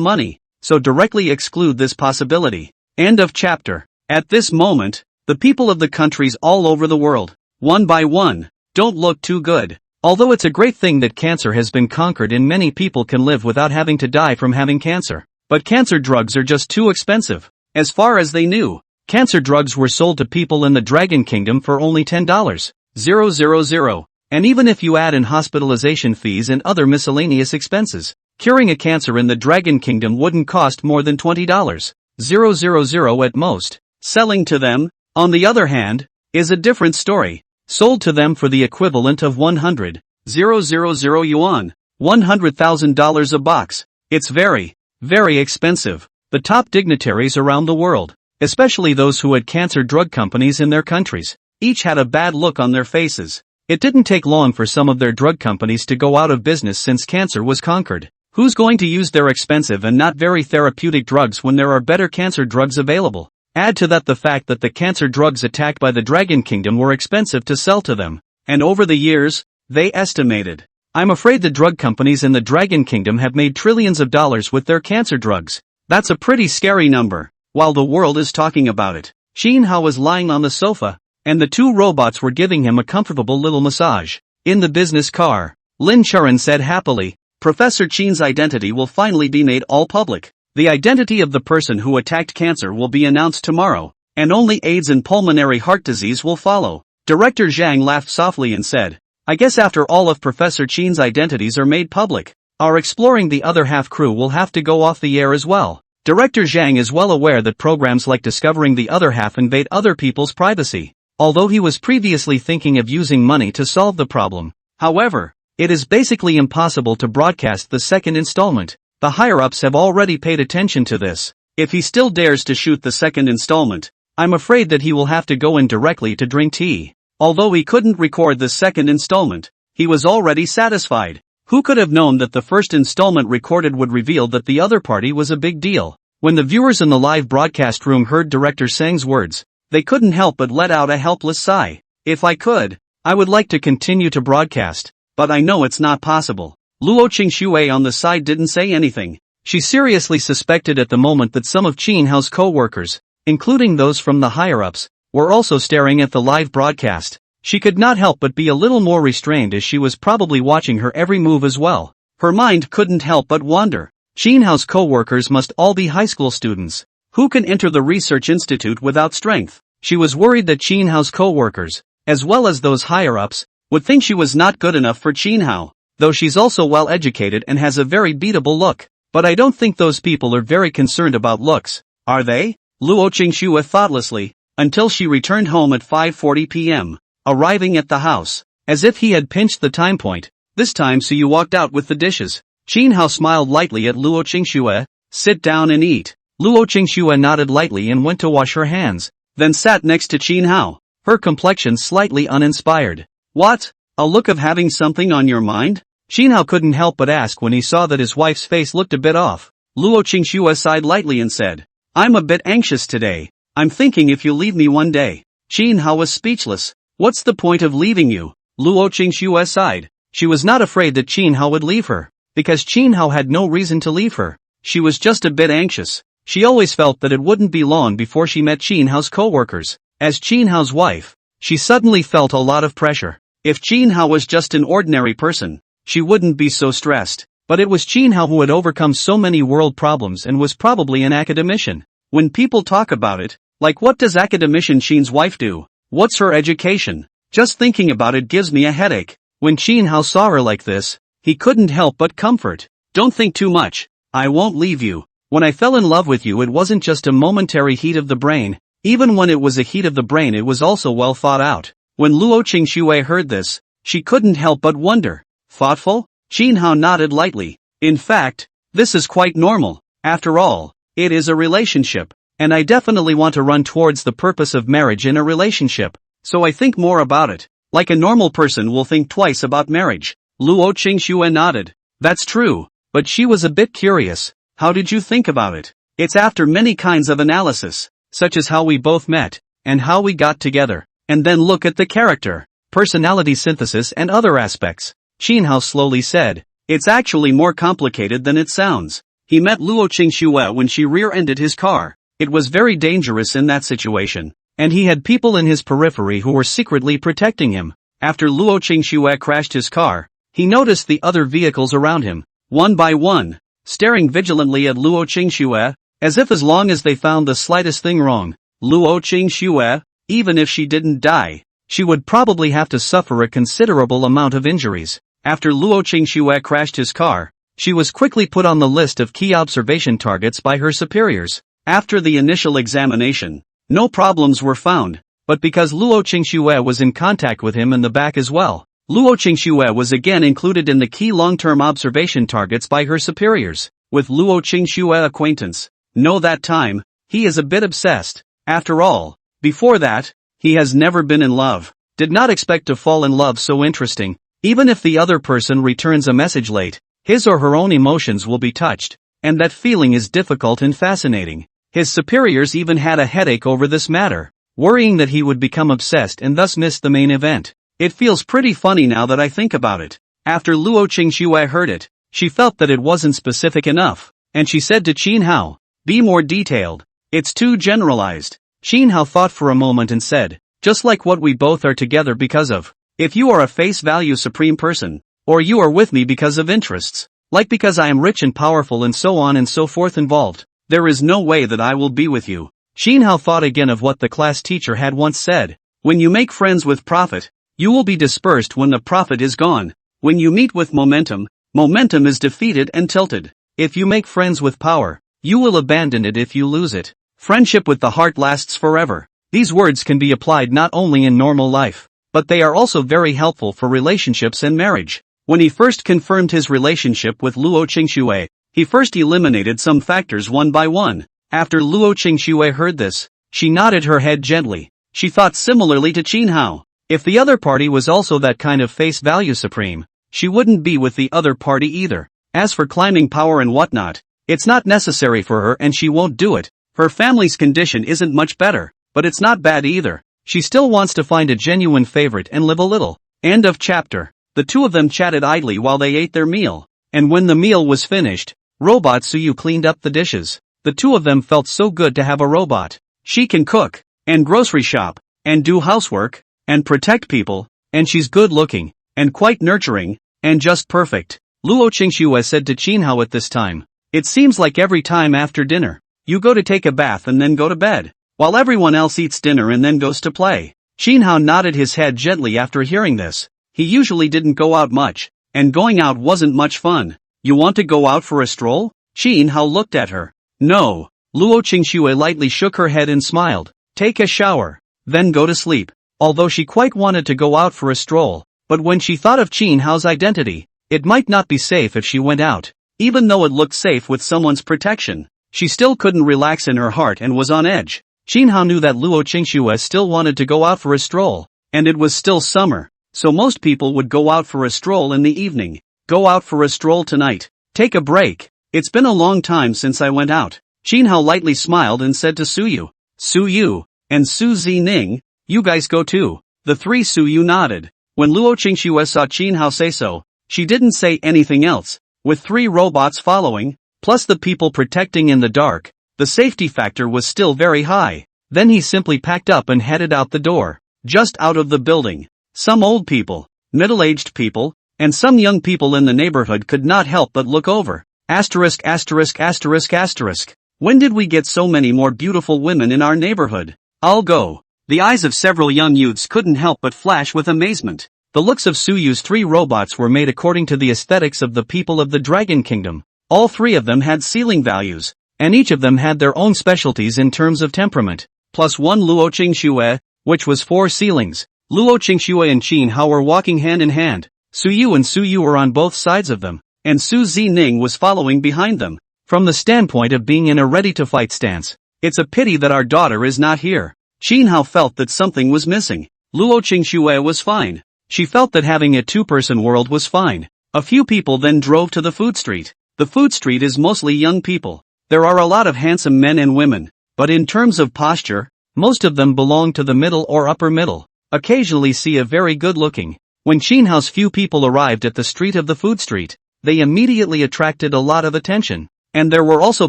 money, so directly exclude this possibility. End of chapter. At this moment, the people of the countries all over the world, one by one, don't look too good. Although it's a great thing that cancer has been conquered and many people can live without having to die from having cancer, but cancer drugs are just too expensive. As far as they knew, cancer drugs were sold to people in the Dragon Kingdom for only $10,000, and even if you add in hospitalization fees and other miscellaneous expenses, curing a cancer in the Dragon Kingdom wouldn't cost more than $20,000 at most. Selling to them, on the other hand, is a different story. Sold to them for the equivalent of 100,000 yuan, $100,000 a box. It's very, very expensive. The top dignitaries around the world, especially those who had cancer drug companies in their countries, each had a bad look on their faces. It didn't take long for some of their drug companies to go out of business since cancer was conquered. Who's going to use their expensive and not very therapeutic drugs when there are better cancer drugs available? Add to that the fact that the cancer drugs attacked by the Dragon Kingdom were expensive to sell to them, and over the years, they estimated. I'm afraid the drug companies in the Dragon Kingdom have made trillions of dollars with their cancer drugs. That's a pretty scary number. While the world is talking about it, Qin Hao was lying on the sofa, and the two robots were giving him a comfortable little massage. In the business car, Lin Charan said happily, Professor Chin's identity will finally be made all public. The identity of the person who attacked cancer will be announced tomorrow, and only AIDS and pulmonary heart disease will follow. Director Zhang laughed softly and said, I guess after all of Professor Chin's identities are made public, our Exploring the Other Half crew will have to go off the air as well. Director Zhang is well aware that programs like Discovering the Other Half invade other people's privacy, although he was previously thinking of using money to solve the problem. However, it is basically impossible to broadcast the second installment. The higher-ups have already paid attention to this. If he still dares to shoot the second installment, I'm afraid that he will have to go in directly to drink tea. Although he couldn't record the second installment, he was already satisfied. Who could have known that the first installment recorded would reveal that the other party was a big deal? When the viewers in the live broadcast room heard Director Sang's words, they couldn't help but let out a helpless sigh. If I could, I would like to continue to broadcast, but I know it's not possible. Luo Qingxue on the side didn't say anything. She seriously suspected at the moment that some of Qin Hao's co-workers, including those from the higher-ups, were also staring at the live broadcast. She could not help but be a little more restrained as she was probably watching her every move as well. Her mind couldn't help but wander. Qin Hao's co-workers must all be high school students. Who can enter the research institute without strength? She was worried that Qin Hao's co-workers, as well as those higher-ups, would think she was not good enough for Qin Hao, though she's also well educated and has a very beatable look. But I don't think those people are very concerned about looks, are they? Luo Qingxue thoughtlessly, until she returned home at 5:40 p.m., arriving at the house, as if he had pinched the time point. This time Suyu walked out with the dishes. Qin Hao smiled lightly at Luo Qingxue. Sit down and eat. Luo Qingxue nodded lightly and went to wash her hands, then sat next to Qin Hao, her complexion slightly uninspired. What? A look of having something on your mind? Qin Hao couldn't help but ask when he saw that his wife's face looked a bit off. Luo Qingxue sighed lightly and said, I'm a bit anxious today. I'm thinking if you leave me one day. Qin Hao was speechless. What's the point of leaving you? Luo Qingxue sighed. She was not afraid that Qin Hao would leave her, because Qin Hao had no reason to leave her. She was just a bit anxious. She always felt that it wouldn't be long before she met Qin Hao's co-workers. As Qin Hao's wife, she suddenly felt a lot of pressure. If Qin Hao was just an ordinary person, she wouldn't be so stressed. But it was Qin Hao who had overcome so many world problems and was probably an academician. When people talk about it, like what does academician Qin's wife do? What's her education? Just thinking about it gives me a headache. When Qin Hao saw her like this, he couldn't help but comfort. Don't think too much. I won't leave you. When I fell in love with you, it wasn't just a momentary heat of the brain. Even when it was a heat of the brain, it was also well thought out. When Luo Qingxue heard this, she couldn't help but wonder. Thoughtful? Qin Hao nodded lightly. In fact, this is quite normal. After all, it is a relationship, and I definitely want to run towards the purpose of marriage in a relationship. So I think more about it. Like a normal person will think twice about marriage. Luo Qingxue nodded. That's true, but she was a bit curious. How did you think about it? It's after many kinds of analysis, such as how we both met, and how we got together, and then look at the character, personality synthesis and other aspects. Qin Hao slowly said, it's actually more complicated than it sounds. He met Luo Qingxue when she rear-ended his car. It was very dangerous in that situation, and he had people in his periphery who were secretly protecting him. After Luo Qingxue crashed his car, he noticed the other vehicles around him, one by one, staring vigilantly at Luo Qingxue, as if as long as they found the slightest thing wrong, Luo Qingxue, even if she didn't die, she would probably have to suffer a considerable amount of injuries. After Luo Qingxue crashed his car, she was quickly put on the list of key observation targets by her superiors. After the initial examination, no problems were found, but because Luo Qingxue was in contact with him in the back as well, Luo Qingxue was again included in the key long-term observation targets by her superiors. With Luo Qingxue acquaintance, know that time, he is a bit obsessed. After all, before that, he has never been in love. Did not expect to fall in love so interesting. Even if the other person returns a message late, his or her own emotions will be touched, and that feeling is difficult and fascinating. His superiors even had a headache over this matter, worrying that he would become obsessed and thus miss the main event. It feels pretty funny now that I think about it. After Luo Qingxue heard it, she felt that it wasn't specific enough, and she said to Qin Hao, be more detailed. It's too generalized. Qin Hao thought for a moment and said, Just like what we both are together because of. If you are a face value supreme person, or you are with me because of interests, like because I am rich and powerful and so on and so forth involved, there is no way that I will be with you. Shin Hao thought again of what the class teacher had once said. When you make friends with profit, you will be dispersed when the profit is gone. When you meet with momentum, momentum is defeated and tilted. If you make friends with power, you will abandon it if you lose it. Friendship with the heart lasts forever. These words can be applied not only in normal life, but they are also very helpful for relationships and marriage. When he first confirmed his relationship with Luo Qingxue, he first eliminated some factors one by one. After Luo Qingxue heard this, she nodded her head gently. She thought similarly to Shin Hao. If the other party was also that kind of face value supreme, she wouldn't be with the other party either. As for climbing power and whatnot, it's not necessary for her and she won't do it. Her family's condition isn't much better, but it's not bad either. She still wants to find a genuine favorite and live a little. End of chapter. The two of them chatted idly while they ate their meal. And when the meal was finished, Robot Suyu cleaned up the dishes. The two of them felt so good to have a robot. She can cook, and grocery shop, and do housework, and protect people, and she's good looking, and quite nurturing, and just perfect. Luo Qingxue said to Shin Hao at this time. It seems like every time after dinner, you go to take a bath and then go to bed, while everyone else eats dinner and then goes to play. Shin Hao nodded his head gently after hearing this. He usually didn't go out much, and going out wasn't much fun. You want to go out for a stroll? Shin Hao looked at her. No. Luo Qingxue lightly shook her head and smiled. Take a shower, then go to sleep. Although she quite wanted to go out for a stroll, but when she thought of Shin Hao's identity, it might not be safe if she went out. Even though it looked safe with someone's protection, she still couldn't relax in her heart and was on edge. Shin Hao knew that Luo Qingxue still wanted to go out for a stroll, and it was still summer, so most people would go out for a stroll in the evening. Go out for a stroll tonight. Take a break. It's been a long time since I went out. Shin Hao lightly smiled and said to Suyu, Suyu, and Su Zining, you guys go too. The three Suyu nodded. When Luo Qingxue saw Shin Hao say so, she didn't say anything else. With three robots following, plus the people protecting in the dark, the safety factor was still very high. Then he simply packed up and headed out the door. Just out of the building, some old people, middle-aged people, and some young people in the neighborhood could not help but look over. Asterisk asterisk asterisk asterisk. When did we get so many more beautiful women in our neighborhood? I'll go. The eyes of several young youths couldn't help but flash with amazement. The looks of Suyu's three robots were made according to the aesthetics of the people of the Dragon Kingdom. All three of them had ceiling values, and each of them had their own specialties in terms of temperament. Plus one Luo Qingxue, which was 4 ceilings. Luo Qingxue and Shin Hao were walking hand in hand. Suyu were on both sides of them, and Su Zining was following behind them. From the standpoint of being in a ready-to-fight stance, it's a pity that our daughter is not here. Shin Hao felt that something was missing. Luo Qingxue was fine. She felt that having a two-person world was fine. A few people then drove to the food street. The food street is mostly young people. There are a lot of handsome men and women, but in terms of posture, most of them belong to the middle or upper middle. Occasionally see a very good-looking. When Shin Hao's few people arrived at the street of the food street, they immediately attracted a lot of attention. And there were also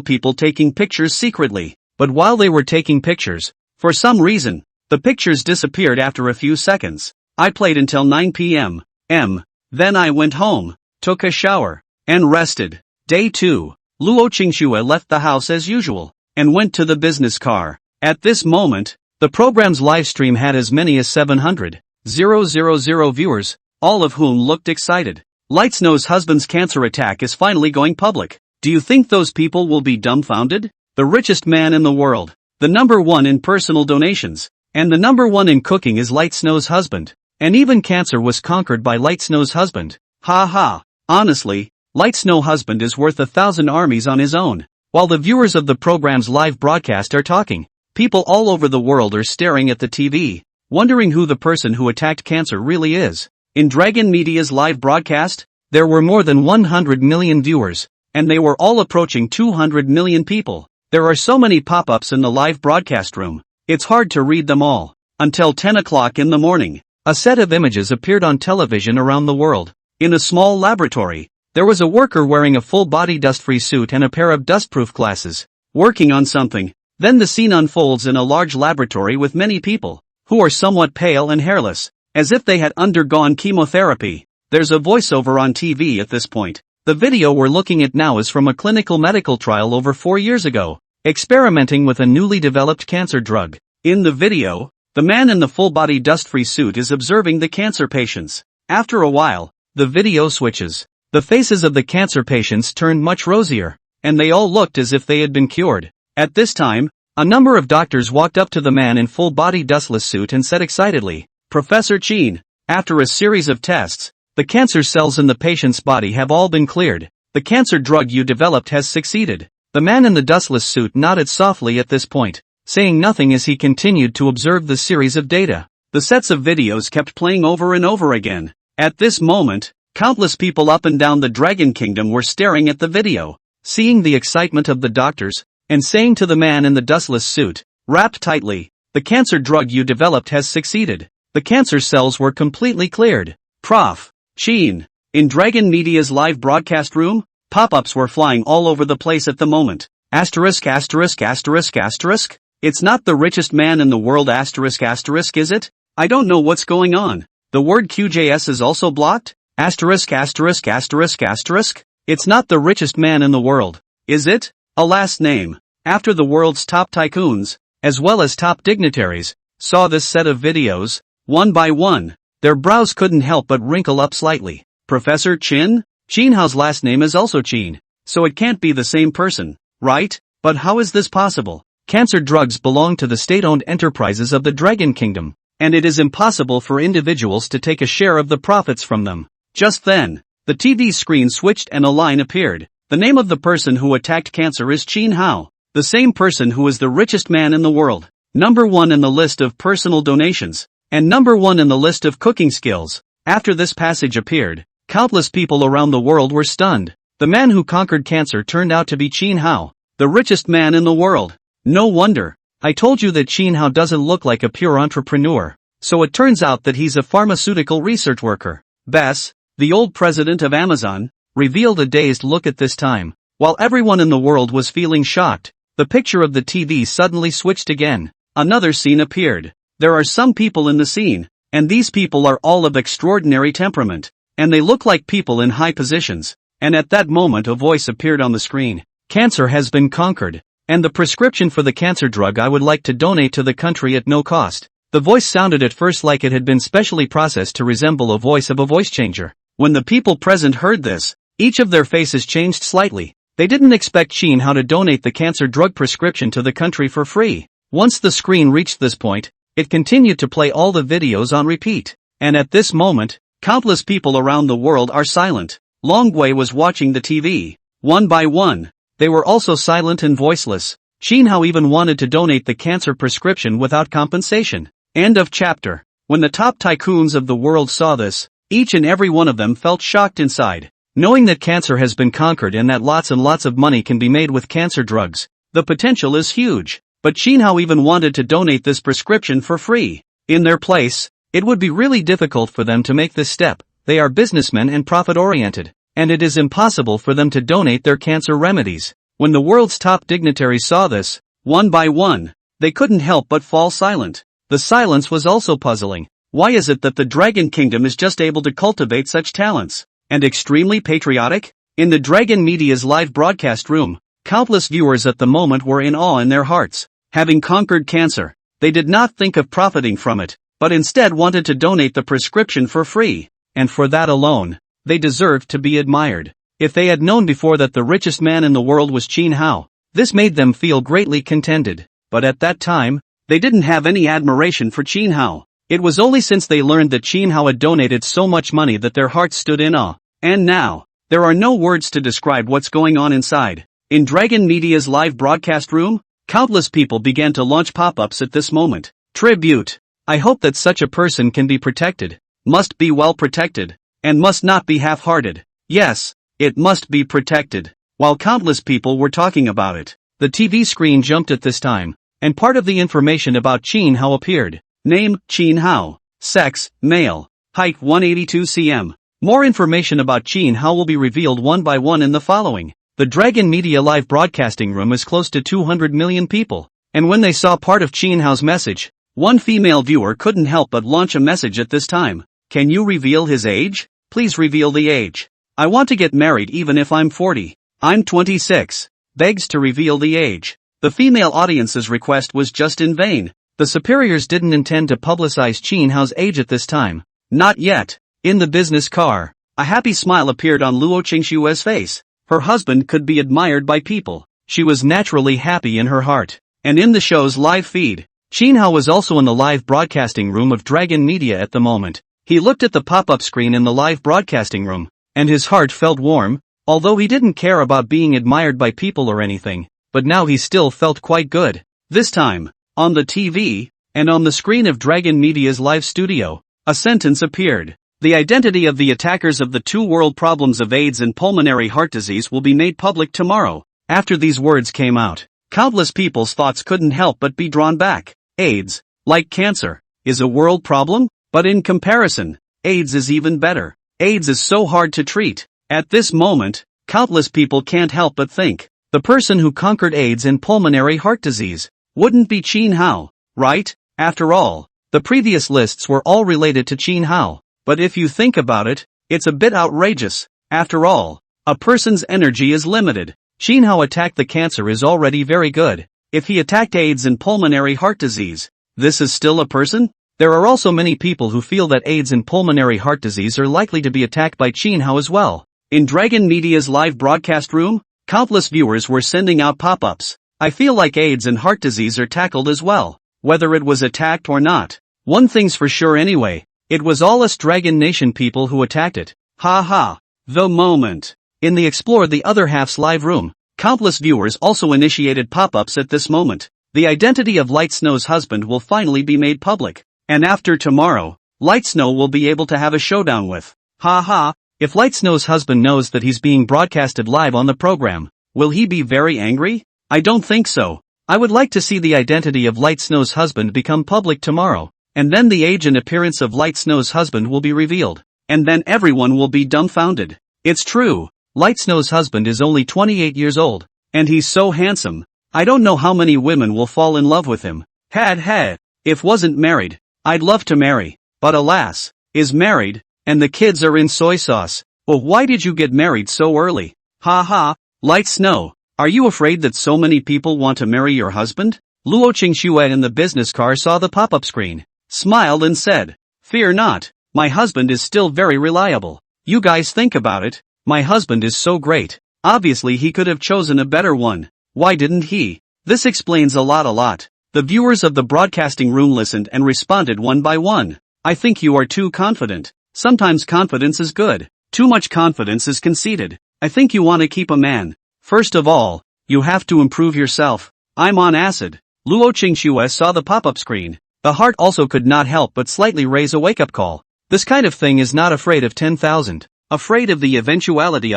people taking pictures secretly. But while they were taking pictures, for some reason, the pictures disappeared after a few seconds. I played until 9 p.m. Then I went home, took a shower, and rested. Day 2. Luo Qingxue left the house as usual, and went to the business car. At this moment, the program's live stream had as many as 700,000 viewers, all of whom looked excited. Light Snow's husband's cancer attack is finally going public. Do you think those people will be dumbfounded? The richest man in the world, the number one in personal donations, and the number one in cooking is Light Snow's husband. And even cancer was conquered by Light Snow's husband. Ha ha. Honestly, Light Snow husband is worth 1,000 armies on his own. While the viewers of the program's live broadcast are talking, people all over the world are staring at the TV, wondering who the person who attacked cancer really is. In Dragon Media's live broadcast, there were more than 100 million viewers, and they were all approaching 200 million people. There are so many pop-ups in the live broadcast room, it's hard to read them all. Until 10 o'clock in the morning, a set of images appeared on television around the world. In a small laboratory, there was a worker wearing a full-body dust-free suit and a pair of dust-proof glasses, working on something. Then the scene unfolds in a large laboratory with many people. who are somewhat pale and hairless, as if they had undergone chemotherapy. There's a voiceover on TV at this point. The video we're looking at now is from a clinical medical trial over 4 years ago, experimenting with a newly developed cancer drug. In the video, the man in the full-body dust-free suit is observing the cancer patients. After a while, the video switches. The faces of the cancer patients turned much rosier, and they all looked as if they had been cured. At this time, a number of doctors walked up to the man in full-body dustless suit and said excitedly, "Professor Chin, after a series of tests, the cancer cells in the patient's body have all been cleared. The cancer drug you developed has succeeded." The man in the dustless suit nodded softly at this point, saying nothing as he continued to observe the series of data. The sets of videos kept playing over and over again. At this moment, countless people up and down the Dragon Kingdom were staring at the video, seeing the excitement of the doctors, and saying to the man in the dustless suit, wrapped tightly, "The cancer drug you developed has succeeded. The cancer cells were completely cleared." Prof. Chin. In Dragon Media's live broadcast room, pop-ups were flying all over the place at the moment. Asterisk asterisk asterisk asterisk. It's not the richest man in the world asterisk asterisk, is it? I don't know what's going on. The word QJS is also blocked? Asterisk asterisk asterisk asterisk. It's not the richest man in the world, is it? A last name. After the world's top tycoons, as well as top dignitaries, saw this set of videos, one by one, their brows couldn't help but wrinkle up slightly. Professor Chin? Chin Hao's last name is also Chin, so it can't be the same person, right? But how is this possible? Cancer drugs belong to the state-owned enterprises of the Dragon Kingdom, and it is impossible for individuals to take a share of the profits from them. Just then, the TV screen switched and a line appeared. The name of the person who attacked cancer is Chin Hao, the same person who is the richest man in the world, number 1 in the list of personal donations, and number 1 in the list of cooking skills. After this passage appeared, countless people around the world were stunned. The man who conquered cancer turned out to be Chin Hao, the richest man in the world. No wonder. I told you that Chin Hao doesn't look like a pure entrepreneur. So it turns out that he's a pharmaceutical research worker. Bess, the old president of Amazon, revealed a dazed look at this time. While everyone in the world was feeling shocked, the picture of the TV suddenly switched again. Another scene appeared. There are some people in the scene, and these people are all of extraordinary temperament, and they look like people in high positions. And at that moment a voice appeared on the screen. Cancer has been conquered, and the prescription for the cancer drug I would like to donate to the country at no cost. The voice sounded at first like it had been specially processed to resemble a voice of a voice changer. When the people present heard this, each of their faces changed slightly. They didn't expect Chin Hao to donate the cancer drug prescription to the country for free. Once the screen reached this point, it continued to play all the videos on repeat. And at this moment, countless people around the world are silent. Long Wei was watching the TV. One by one, they were also silent and voiceless. Chin Hao even wanted to donate the cancer prescription without compensation. End of chapter. When the top tycoons of the world saw this, each and every one of them felt shocked inside. Knowing that cancer has been conquered and that lots and lots of money can be made with cancer drugs, the potential is huge. But Chin Hao even wanted to donate this prescription for free. In their place, it would be really difficult for them to make this step. They are businessmen and profit-oriented, and it is impossible for them to donate their cancer remedies. When the world's top dignitaries saw this, one by one, they couldn't help but fall silent. The silence was also puzzling. Why is it that the Dragon Kingdom is just able to cultivate such talents? And extremely patriotic? In the Dragon Media's live broadcast room, countless viewers at the moment were in awe in their hearts. Having conquered cancer, they did not think of profiting from it, but instead wanted to donate the prescription for free. And for that alone, they deserved to be admired. If they had known before that the richest man in the world was Chin Hao, this made them feel greatly contented. But at that time, they didn't have any admiration for Chin Hao. It was only since they learned that Chin Hao had donated so much money that their hearts stood in awe. And now, there are no words to describe what's going on inside. In Dragon Media's live broadcast room, countless people began to launch pop-ups at this moment. Tribute. I hope that such a person can be protected, must be well protected, and must not be half-hearted. Yes, it must be protected. While countless people were talking about it, the TV screen jumped at this time, and part of the information about Chin Hao appeared. Name, Chin Hao. Sex, male. Height 182 cm. More information about Chin Hao will be revealed one by one in the following. The Dragon Media live broadcasting room is close to 200 million people, and when they saw part of Chin Hao's message, One female viewer couldn't help but launch a message at this time. Can you reveal his age? Please reveal the age. I want to get married even if I'm 40. I'm 26. Begs to reveal the age. The female audience's request was just in vain. The superiors didn't intend to publicize Chin Hao's age at this time. Not yet. In the business car, a happy smile appeared on Luo Qingshue's face. Her husband could be admired by people. She was naturally happy in her heart. And in the show's live feed, Chin Hao was also in the live broadcasting room of Dragon Media at the moment. He looked at the pop-up screen in the live broadcasting room, and his heart felt warm, although he didn't care about being admired by people or anything, but now he still felt quite good. This time, on the TV, and on the screen of Dragon Media's live studio, a sentence appeared. The identity of the attackers of the two world problems of AIDS and pulmonary heart disease will be made public tomorrow. After these words came out, countless people's thoughts couldn't help but be drawn back. AIDS, like cancer, is a world problem, but in comparison, AIDS is even better. AIDS is so hard to treat. At this moment, countless people can't help but think, the person who conquered AIDS and pulmonary heart disease wouldn't be Chin Hao, right? After all, the previous lists were all related to Chin Hao. But if you think about it, it's a bit outrageous. After all, a person's energy is limited. Chin Hao attacked the cancer is already very good. If he attacked AIDS and pulmonary heart disease, this is still a person? There are also many people who feel that AIDS and pulmonary heart disease are likely to be attacked by Chin Hao as well. In Dragon Media's live broadcast room, countless viewers were sending out pop-ups. I feel like AIDS and heart disease are tackled as well, whether it was attacked or not. One thing's for sure anyway, it was all us Dragon Nation people who attacked it. Ha ha. The moment. In the Explore the Other Half's live room, countless viewers also initiated pop-ups at this moment. The identity of Light Snow's husband will finally be made public. And after tomorrow, Light Snow will be able to have a showdown with. Ha ha. If Light Snow's husband knows that he's being broadcasted live on the program, will he be very angry? I don't think so. I would like to see the identity of Light Snow's husband become public tomorrow, and then the age and appearance of Light Snow's husband will be revealed, and then everyone will be dumbfounded. It's true, Light Snow's husband is only 28 years old, and he's so handsome. I don't know how many women will fall in love with him. Had. If wasn't married, I'd love to marry, but alas, is married, and the kids are in soy sauce. Well, why did you get married so early? Ha ha. Light Snow, are you afraid that so many people want to marry your husband? Luo Qingxue in the business car saw the pop-up screen, smiled and said, fear not, my husband is still very reliable. You guys think about it, my husband is so great. Obviously he could have chosen a better one. Why didn't he? This explains a lot. The viewers of the broadcasting room listened and responded one by one. I think you are too confident. Sometimes confidence is good. Too much confidence is conceited. I think you want to keep a man. First of all, you have to improve yourself. I'm on acid. Luo Qingxue saw the pop-up screen. The heart also could not help but slightly raise a wake-up call. This kind of thing is not afraid of 10,000. Afraid of the eventuality.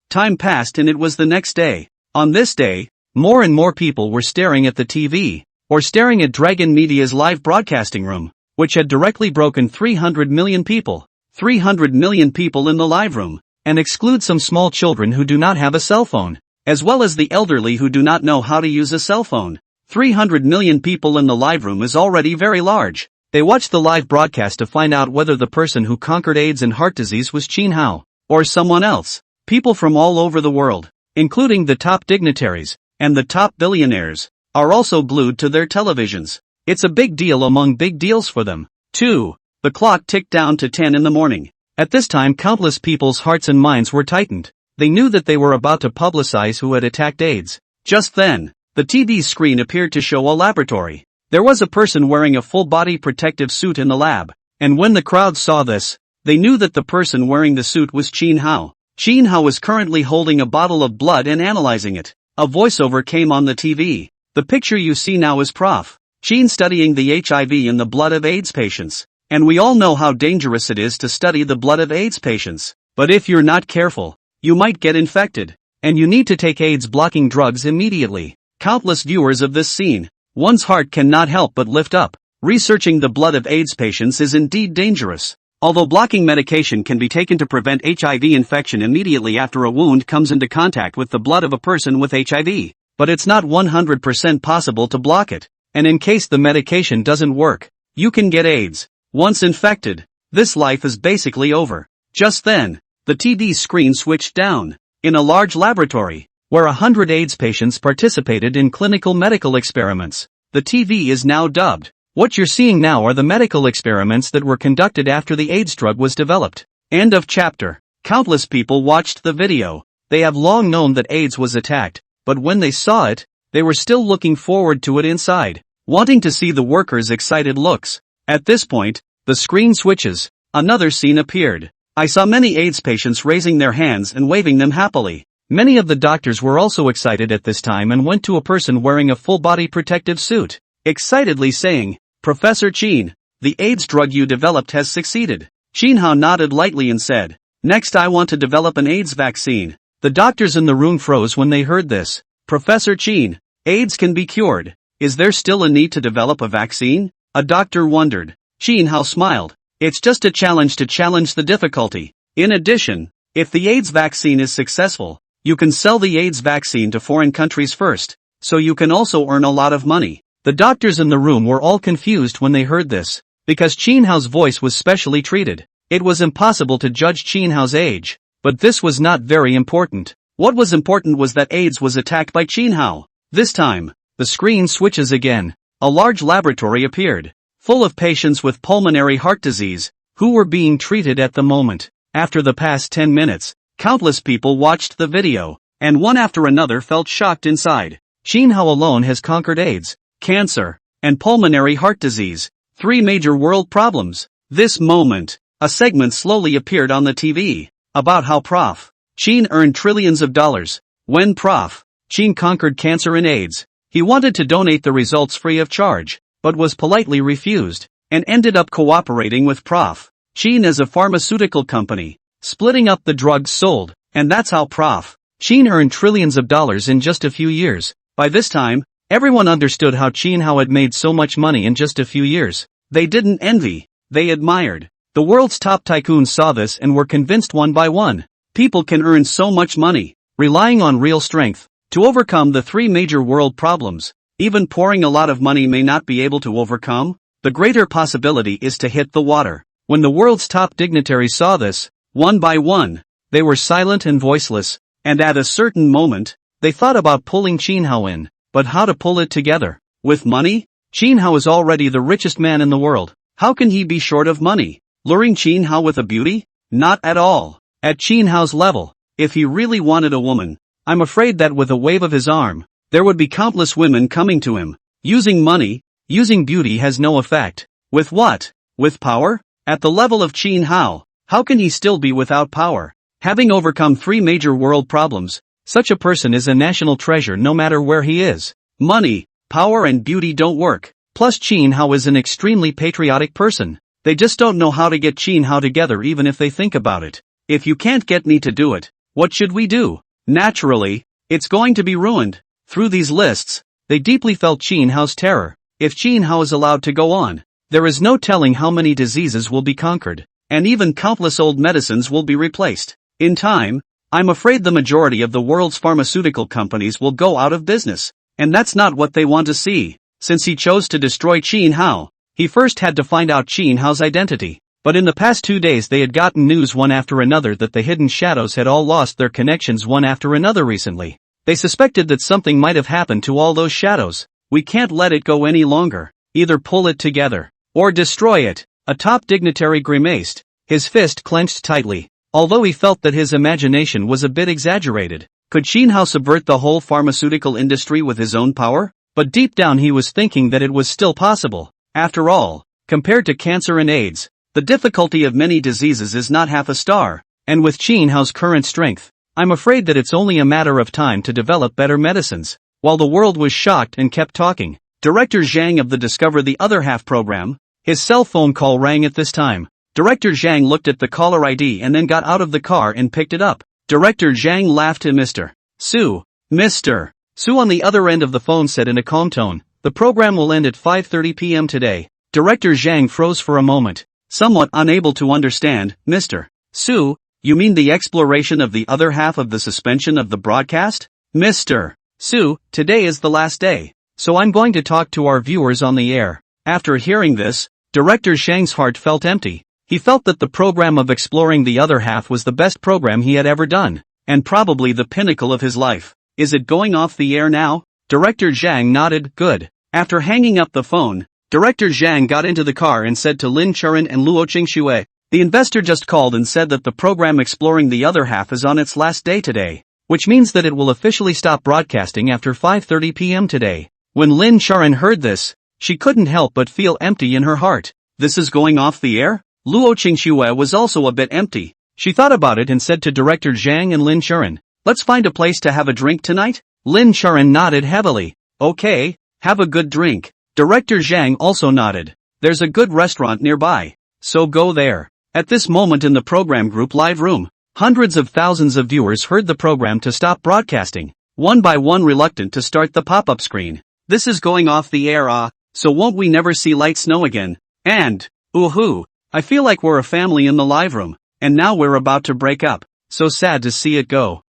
Time passed and it was the next day. On this day, more and more people were staring at the TV, or staring at Dragon Media's live broadcasting room, which had directly broken 300 million people. 300 million people in the live room, and exclude some small children who do not have a cell phone, as well as the elderly who do not know how to use a cell phone. 300 million people in the live room is already very large. They watched the live broadcast to find out whether the person who conquered AIDS and heart disease was Chin Hao, or someone else. People from all over the world, including the top dignitaries, and the top billionaires, are also glued to their televisions. It's a big deal among big deals for them, too. The clock ticked down to 10 in the morning. At this time countless people's hearts and minds were tightened. They knew that they were about to publicize who had attacked AIDS. Just then, the TV's screen appeared to show a laboratory. There was a person wearing a full-body protective suit in the lab, and when the crowd saw this, they knew that the person wearing the suit was Chin Hao. Chin Hao was currently holding a bottle of blood and analyzing it. A voiceover came on the TV. The picture you see now is Prof. Chin studying the HIV in the blood of AIDS patients. And we all know how dangerous it is to study the blood of AIDS patients. But if you're not careful, you might get infected. And you need to take AIDS-blocking drugs immediately. Countless viewers of this scene, one's heart cannot help but lift up. Researching the blood of AIDS patients is indeed dangerous. Although blocking medication can be taken to prevent HIV infection immediately after a wound comes into contact with the blood of a person with HIV, but it's not 100% possible to block it. And in case the medication doesn't work, You can get AIDS. Once infected, this life is basically over. Just then, the TV screen switched down. In a large laboratory, where 100 AIDS patients participated in clinical medical experiments, the TV is now dubbed. What you're seeing now are the medical experiments that were conducted after the AIDS drug was developed. End of chapter. Countless people watched the video. They have long known that AIDS was attacked, but when they saw it, they were still looking forward to it inside, wanting to see the workers' excited looks. At this point, the screen switches. Another scene appeared. I saw many AIDS patients raising their hands and waving them happily. Many of the doctors were also excited at this time and went to a person wearing a full-body protective suit, excitedly saying, "Professor Chin, the AIDS drug you developed has succeeded." Chin Hao nodded lightly and said, "Next I want to develop an AIDS vaccine." The doctors in the room froze when they heard this. "Professor Chin, AIDS can be cured. Is there still a need to develop a vaccine?" A doctor wondered. Chin Hao smiled. "It's just a challenge to challenge the difficulty. In addition, if the AIDS vaccine is successful, you can sell the AIDS vaccine to foreign countries first, so you can also earn a lot of money." The doctors in the room were all confused when they heard this, because Chin Hao's voice was specially treated. It was impossible to judge Chin Hao's age, but this was not very important. What was important was that AIDS was attacked by Chin Hao. This time, the screen switches again. A large laboratory appeared, full of patients with pulmonary heart disease, who were being treated at the moment. After the past 10 minutes, countless people watched the video, and one after another felt shocked inside. Chin Hao alone has conquered AIDS, cancer, and pulmonary heart disease, 3 major world problems. This moment, a segment slowly appeared on the TV, about how Prof. Chin earned trillions of dollars. When Prof. Chin conquered cancer and AIDS, he wanted to donate the results free of charge, but was politely refused, and ended up cooperating with Prof. Chin as a pharmaceutical company, splitting up the drugs sold, and that's how Prof. Chin earned trillions of dollars in just a few years. By this time, everyone understood how Chin Hao had made so much money in just a few years. They didn't envy, they admired. The world's top tycoons saw this and were convinced one by one. People can earn so much money, relying on real strength, to overcome the 3 major world problems. Even pouring a lot of money may not be able to overcome. The greater possibility is to hit the water. When the world's top dignitaries saw this, one by one, they were silent and voiceless, and at a certain moment, they thought about pulling Chin Hao in. But how to pull it together? With money? Chin Hao is already the richest man in the world. How can he be short of money? Luring Chin Hao with a beauty? Not at all. At Chin Hao's level, if he really wanted a woman, I'm afraid that with a wave of his arm, there would be countless women coming to him. Using money, using beauty has no effect. With what? With power? At the level of Chin Hao, how can he still be without power? Having overcome 3 major world problems, such a person is a national treasure no matter where he is. Money, power and beauty don't work. Plus Chin Hao is an extremely patriotic person. They just don't know how to get Chin Hao together even if they think about it. If you can't get me to do it, what should we do? Naturally, it's going to be ruined. Through these lists, they deeply felt Chin Hao's terror. If Chin Hao is allowed to go on, there is no telling how many diseases will be conquered, and even countless old medicines will be replaced. In time, I'm afraid the majority of the world's pharmaceutical companies will go out of business, and that's not what they want to see. Since he chose to destroy Chin Hao, he first had to find out Chin Hao's identity. But in the past 2 days they had gotten news one after another that the hidden shadows had all lost their connections one after another recently. They suspected that something might have happened to all those shadows. We can't let it go any longer. Either pull it together, or destroy it. A top dignitary grimaced, his fist clenched tightly. Although he felt that his imagination was a bit exaggerated. Could Chin Hao subvert the whole pharmaceutical industry with his own power? But deep down he was thinking that it was still possible. After all, compared to cancer and AIDS, the difficulty of many diseases is not half a star, and with Chin Hao's current strength, I'm afraid that it's only a matter of time to develop better medicines. While the world was shocked and kept talking, Director Zhang of the Discover the Other Half program, his cell phone call rang at this time. Director Zhang looked at the caller ID and then got out of the car and picked it up. Director Zhang laughed to Mr. Su. Mr. Su on the other end of the phone said in a calm tone, "The program will end at 5:30 p.m. today." Director Zhang froze for a moment, somewhat unable to understand. "Mr. Su, you mean the exploration of the other half of the suspension of the broadcast?" "Mr. Su, today is the last day, so I'm going to talk to our viewers on the air." After hearing this, Director Zhang's heart felt empty. He felt that the program of exploring the other half was the best program he had ever done, and probably the pinnacle of his life. Is it going off the air now? Director Zhang nodded, good. After hanging up the phone, Director Zhang got into the car and said to Lin Churan and Luo Qingxue, the investor just called and said that the program exploring the other half is on its last day today, which means that it will officially stop broadcasting after 5:30 p.m. today. When Lin Churan heard this, she couldn't help but feel empty in her heart. This is going off the air? Luo Qingxue was also a bit empty. She thought about it and said to Director Zhang and Lin Churan, let's find a place to have a drink tonight? Lin Churan nodded heavily. Okay, have a good drink. Director Zhang also nodded. There's a good restaurant nearby, so go there. At this moment in the program group live room, hundreds of thousands of viewers heard the program to stop broadcasting, one by one reluctant to start the pop-up screen. This is going off the air, so won't we never see Light Snow again? And, ooh, I feel like we're a family in the live room, and now we're about to break up. So sad to see it go.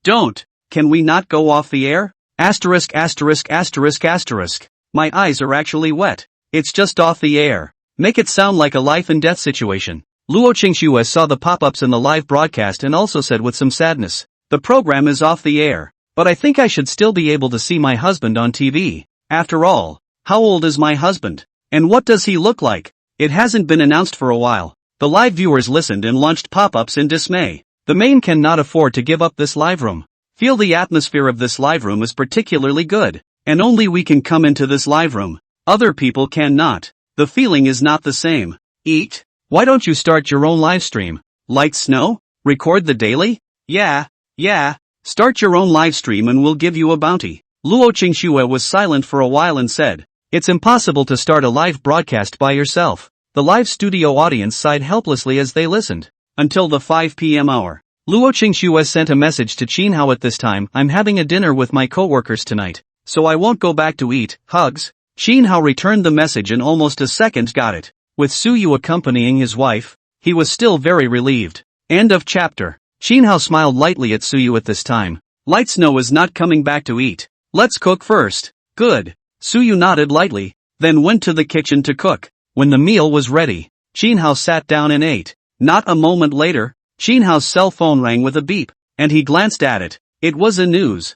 Don't. Can we not go off the air? Asterisk. My eyes are actually wet. It's just off the air. Make it sound like a life and death situation. Luo Qingxue saw the pop-ups in the live broadcast and also said with some sadness, the program is off the air, but I think I should still be able to see my husband on TV. After all, how old is my husband? And what does he look like? It hasn't been announced for a while. The live viewers listened and launched pop-ups in dismay. The main cannot afford to give up this live room. Feel the atmosphere of this live room is particularly good, and only we can come into this live room. Other people cannot. The feeling is not the same. Eat? Why don't you start your own live stream? Light Snow? Record the daily? Yeah. Start your own live stream and we'll give you a bounty. Luo Qingxue was silent for a while and said, it's impossible to start a live broadcast by yourself. The live studio audience sighed helplessly as they listened. Until the 5 p.m. hour. Luo Qingxue sent a message to Qin Hao at this time, I'm having a dinner with my co-workers tonight, so I won't go back to eat. Hugs. Qin Hao returned the message in almost a second got it. With Suyu accompanying his wife, he was still very relieved. End of chapter. Qin Hao smiled lightly at Suyu at this time. Light Snow is not coming back to eat. Let's cook first. Good. Suyu nodded lightly, then went to the kitchen to cook. When the meal was ready, Qin Hao sat down and ate. Not a moment later, Qin Hao's cell phone rang with a beep, and he glanced at it. It was a news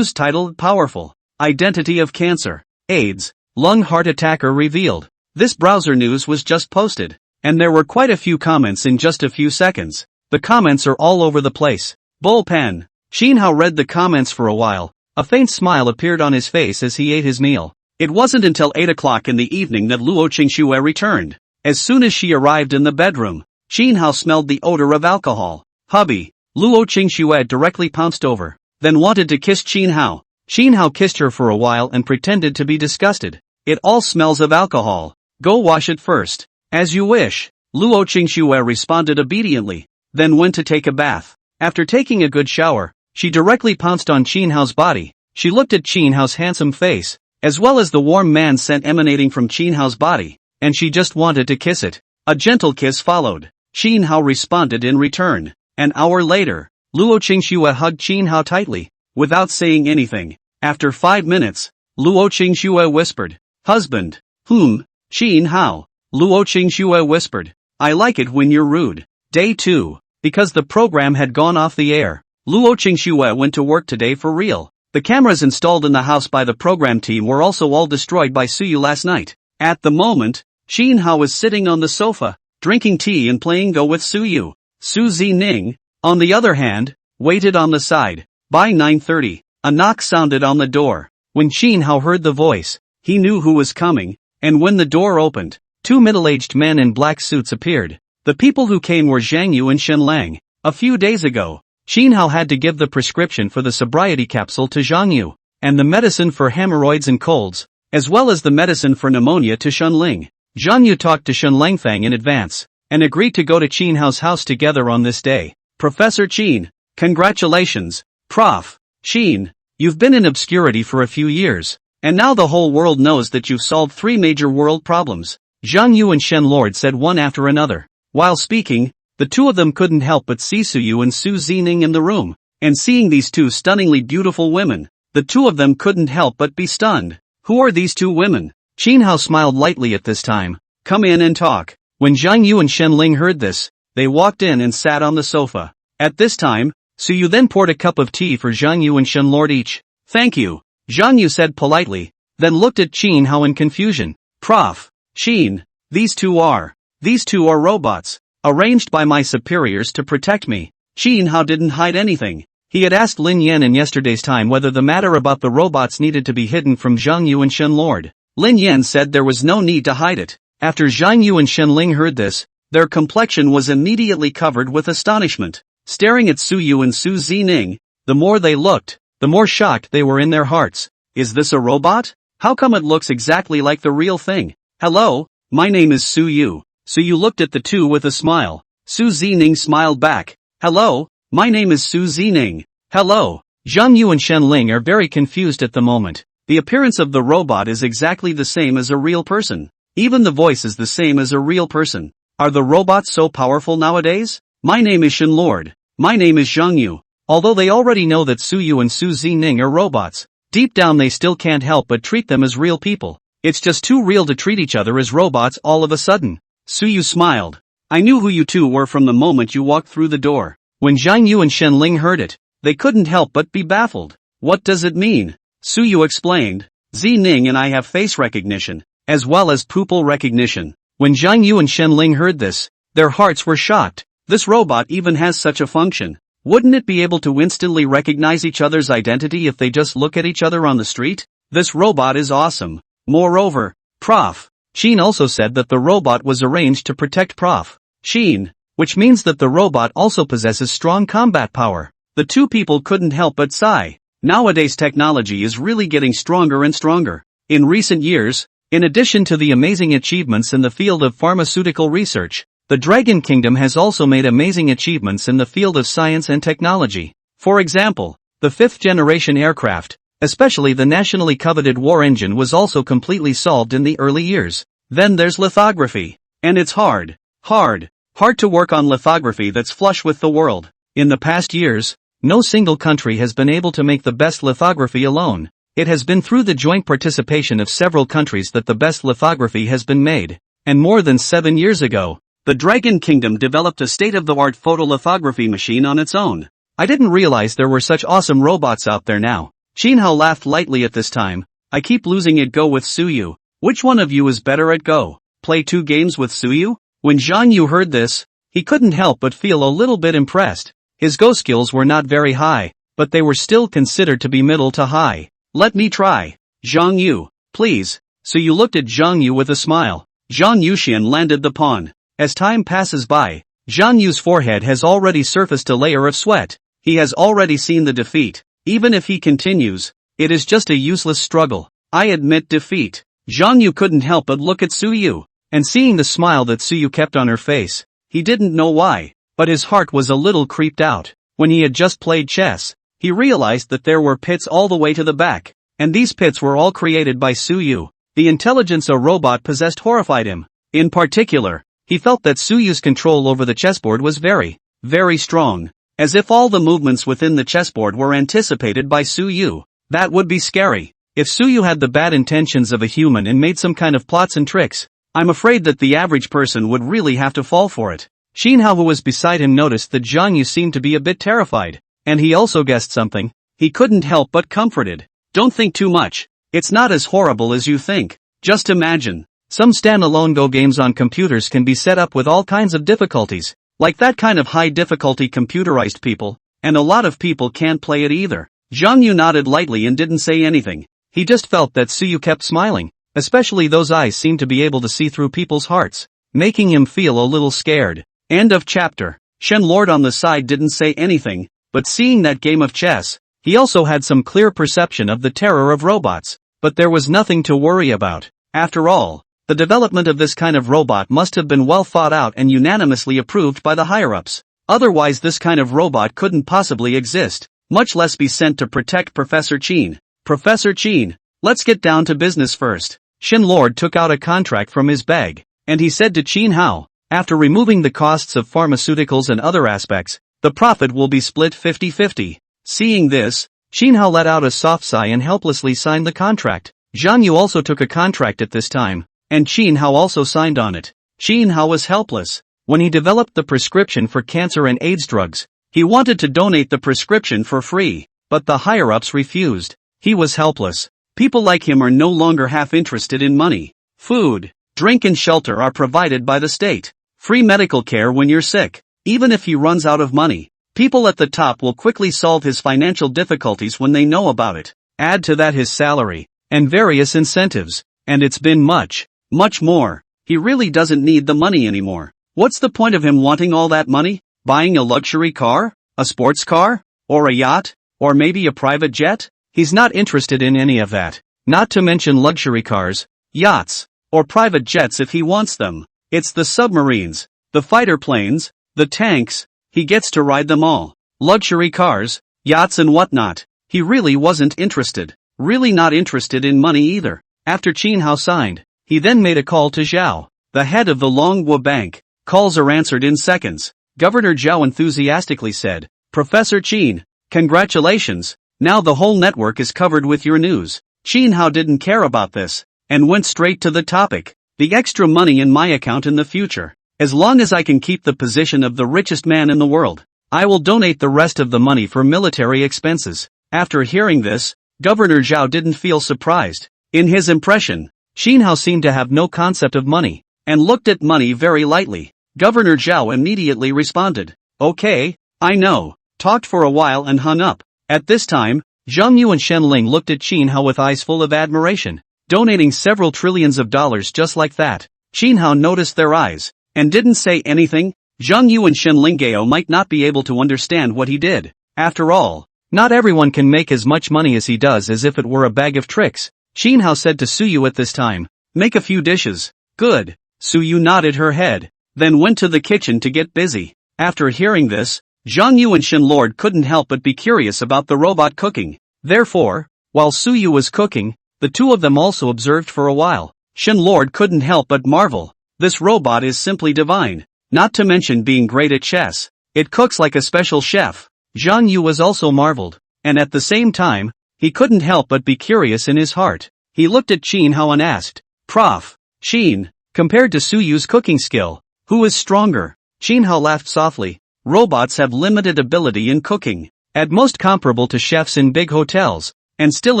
titled Powerful. Identity of Cancer. AIDS. Lung heart attacker revealed. This browser news was just posted, and there were quite a few comments in just a few seconds. The comments are all over the place. Bullpen. Qin Hao read the comments for a while. A faint smile appeared on his face as he ate his meal. It wasn't until 8 o'clock in the evening that Luo Qingxue returned. As soon as she arrived in the bedroom, Qin Hao smelled the odor of alcohol. Hubby. Luo Qingxue directly pounced over, then wanted to kiss Qin Hao. Qin Hao kissed her for a while and pretended to be disgusted. It all smells of alcohol. Go wash it first. As you wish. Luo Qingxue responded obediently, then went to take a bath. After taking a good shower, she directly pounced on Qin Hao's body. She looked at Qin Hao's handsome face, as well as the warm man scent emanating from Qin Hao's body, and she just wanted to kiss it. A gentle kiss followed. Qin Hao responded in return. An hour later, Luo Qingxue hugged Qin Hao tightly, without saying anything. After 5 minutes, Luo Qingxue whispered, husband. Qin Hao. Luo Qingxue whispered, I like it when you're rude. Day 2. Because the program had gone off the air, Luo Qingxue went to work today for real. The cameras installed in the house by the program team were also all destroyed by Suyu last night. At the moment, Qin Hao was sitting on the sofa, drinking tea and playing Go with Suyu. Su Zining, on the other hand, waited on the side. By 9:30, a knock sounded on the door. When Qin Hao heard the voice, he knew who was coming, and when the door opened, 2 middle-aged men in black suits appeared. The people who came were Zhang Yu and Shen Lang. A few days ago, Qin Hao had to give the prescription for the sobriety capsule to Zhang Yu, and the medicine for hemorrhoids and colds, as well as the medicine for pneumonia to Shen Ling. Zhang Yu talked to Shen Langfang in advance, and agreed to go to Qin Hao's house together on this day. Professor Qin, congratulations, Prof. Qin, you've been in obscurity for a few years, and now the whole world knows that you've solved 3 major world problems. Zhang Yu and Shen Lord said one after another. While speaking, the two of them couldn't help but see Suyu and Su Zining in the room, and seeing these 2 stunningly beautiful women, the 2 of them couldn't help but be stunned. Who are these 2 women? Qin Hao smiled lightly at this time. Come in and talk. When Zhang Yu and Shen Ling heard this, they walked in and sat on the sofa. At this time, Su Yu then poured a cup of tea for Zhang Yu and Shen Lord each. Thank you, Zhang Yu said politely, then looked at Qin Hao in confusion. Prof. Qin, these two are robots, arranged by my superiors to protect me. Qin Hao didn't hide anything. He had asked Lin Yan in yesterday's time whether the matter about the robots needed to be hidden from Zhang Yu and Shen Lord. Lin Yan said there was no need to hide it. After Zhang Yu and Shen Ling heard this, their complexion was immediately covered with astonishment. Staring at Su Yu and Su Zining, the more they looked, the more shocked they were in their hearts. Is this a robot? How come it looks exactly like the real thing? Hello, my name is Su Yu. Su Yu looked at the two with a smile. Su Zining smiled back. Hello, my name is Su Zining. Hello. Zhang Yu and Shen Ling are very confused at the moment. The appearance of the robot is exactly the same as a real person. Even the voice is the same as a real person. Are the robots so powerful nowadays? My name is Shen Lord. My name is Zhang Yu. Although they already know that Su Yu and Su Zining are robots, deep down they still can't help but treat them as real people. It's just too real to treat each other as robots all of a sudden. Su Yu smiled. I knew who you two were from the moment you walked through the door. When Zhang Yu and Shen Ling heard it, they couldn't help but be baffled. What does it mean? Su Yu explained. Zining and I have face recognition, as well as pupil recognition. When Zhang Yu and Shen Ling heard this, their hearts were shocked. This robot even has such a function. Wouldn't it be able to instantly recognize each other's identity if they just look at each other on the street? This robot is awesome. Moreover, Prof. Qin also said that the robot was arranged to protect Prof. Qin, which means that the robot also possesses strong combat power. The two people couldn't help but sigh. Nowadays technology is really getting stronger and stronger. In recent years, in addition to the amazing achievements in the field of pharmaceutical research, the Dragon Kingdom has also made amazing achievements in the field of science and technology. For example, the fifth-generation aircraft, especially the nationally coveted war engine, was also completely solved in the early years. Then there's lithography. And it's hard to work on lithography that's flush with the world. In the past years, no single country has been able to make the best lithography alone. It has been through the joint participation of several countries that the best lithography has been made. And more than 7 years ago, the Dragon Kingdom developed a state-of-the-art photolithography machine on its own. I didn't realize there were such awesome robots out there now. Qin Hao laughed lightly at this time. I keep losing at Go with Su Yu. Which one of you is better at Go? Play 2 games with Su Yu? When Zhang Yu heard this, he couldn't help but feel a little bit impressed. His Go skills were not very high, but they were still considered to be middle to high. Let me try. Zhang Yu, please. Su Yu looked at Zhang Yu with a smile. Zhang Yuxian landed the pawn. As time passes by, Zhang Yu's forehead has already surfaced a layer of sweat. He has already seen the defeat. Even if he continues, it is just a useless struggle. I admit defeat. Zhang Yu couldn't help but look at Su Yu, and seeing the smile that Su Yu kept on her face, he didn't know why, but his heart was a little creeped out. When he had just played chess, he realized that there were pits all the way to the back, and these pits were all created by Su Yu. The intelligence a robot possessed horrified him. In particular, he felt that Su Yu's control over the chessboard was very, very strong. As if all the movements within the chessboard were anticipated by Su Yu. That would be scary. If Su Yu had the bad intentions of a human and made some kind of plots and tricks, I'm afraid that the average person would really have to fall for it. Qin Hao, who was beside him, noticed that Zhang Yu seemed to be a bit terrified, and he also guessed something. He couldn't help but comforted. Don't think too much. It's not as horrible as you think. Just imagine. Some standalone Go games on computers can be set up with all kinds of difficulties. Like that kind of high-difficulty computerized people, and a lot of people can't play it either. Zhang Yu nodded lightly and didn't say anything. He just felt that Su Yu kept smiling, especially those eyes seemed to be able to see through people's hearts, making him feel a little scared. End of chapter. Shen Lord on the side didn't say anything, but seeing that game of chess, he also had some clear perception of the terror of robots, but there was nothing to worry about. After all, the development of this kind of robot must have been well thought out and unanimously approved by the higher-ups. Otherwise this kind of robot couldn't possibly exist, much less be sent to protect Professor Qin. Professor Qin, let's get down to business first. Shen Lord took out a contract from his bag, and he said to Qin Hao, after removing the costs of pharmaceuticals and other aspects, the profit will be split 50-50. Seeing this, Qin Hao let out a soft sigh and helplessly signed the contract. Zhang Yu also took a contract at this time, and Qin Hao also signed on it. Qin Hao was helpless. When he developed the prescription for cancer and AIDS drugs, he wanted to donate the prescription for free, but the higher-ups refused. He was helpless. People like him are no longer half interested in money. Food, drink and shelter are provided by the state. Free medical care when you're sick. Even if he runs out of money, people at the top will quickly solve his financial difficulties when they know about it. Add to that his salary, and various incentives, and it's been much, much more. He really doesn't need the money anymore. What's the point of him wanting all that money? Buying a luxury car? A sports car? Or a yacht? Or maybe a private jet? He's not interested in any of that. Not to mention luxury cars, yachts, or private jets if he wants them. It's the submarines, the fighter planes, the tanks, he gets to ride them all. Luxury cars, yachts and whatnot. He really wasn't interested. Really not interested in money either. After Qin Hao signed, he then made a call to Zhao, the head of the Longhua Bank. Calls are answered in seconds. Governor Zhao enthusiastically said, "Professor Qin, congratulations, now the whole network is covered with your news." Qin Hao didn't care about this, and went straight to the topic. The extra money in my account in the future. As long as I can keep the position of the richest man in the world, I will donate the rest of the money for military expenses. After hearing this, Governor Zhao didn't feel surprised. In his impression, Qin Hao seemed to have no concept of money, and looked at money very lightly. Governor Zhao immediately responded, "Okay, I know," talked for a while and hung up. At this time, Zhang Yu and Shen Ling looked at Qin Hao with eyes full of admiration. Donating several trillions of dollars just like that. Qin Hao noticed their eyes, and didn't say anything. Zhang Yu and Shen Linggao might not be able to understand what he did. After all, not everyone can make as much money as he does as if it were a bag of tricks. Qin Hao said to Suyu at this time, "Make a few dishes." "Good." Suyu nodded her head, then went to the kitchen to get busy. After hearing this, Zhang Yu and Shen Lord couldn't help but be curious about the robot cooking. Therefore, while Suyu was cooking, the two of them also observed for a while. Shen Lord couldn't help but marvel. This robot is simply divine, not to mention being great at chess. It cooks like a special chef. Zhang Yu was also marveled, and at the same time, he couldn't help but be curious in his heart. He looked at Qin Hao and asked, "Prof. Qin, compared to Suyu's cooking skill, who is stronger?" Qin Hao laughed softly. Robots have limited ability in cooking, at most comparable to chefs in big hotels, and still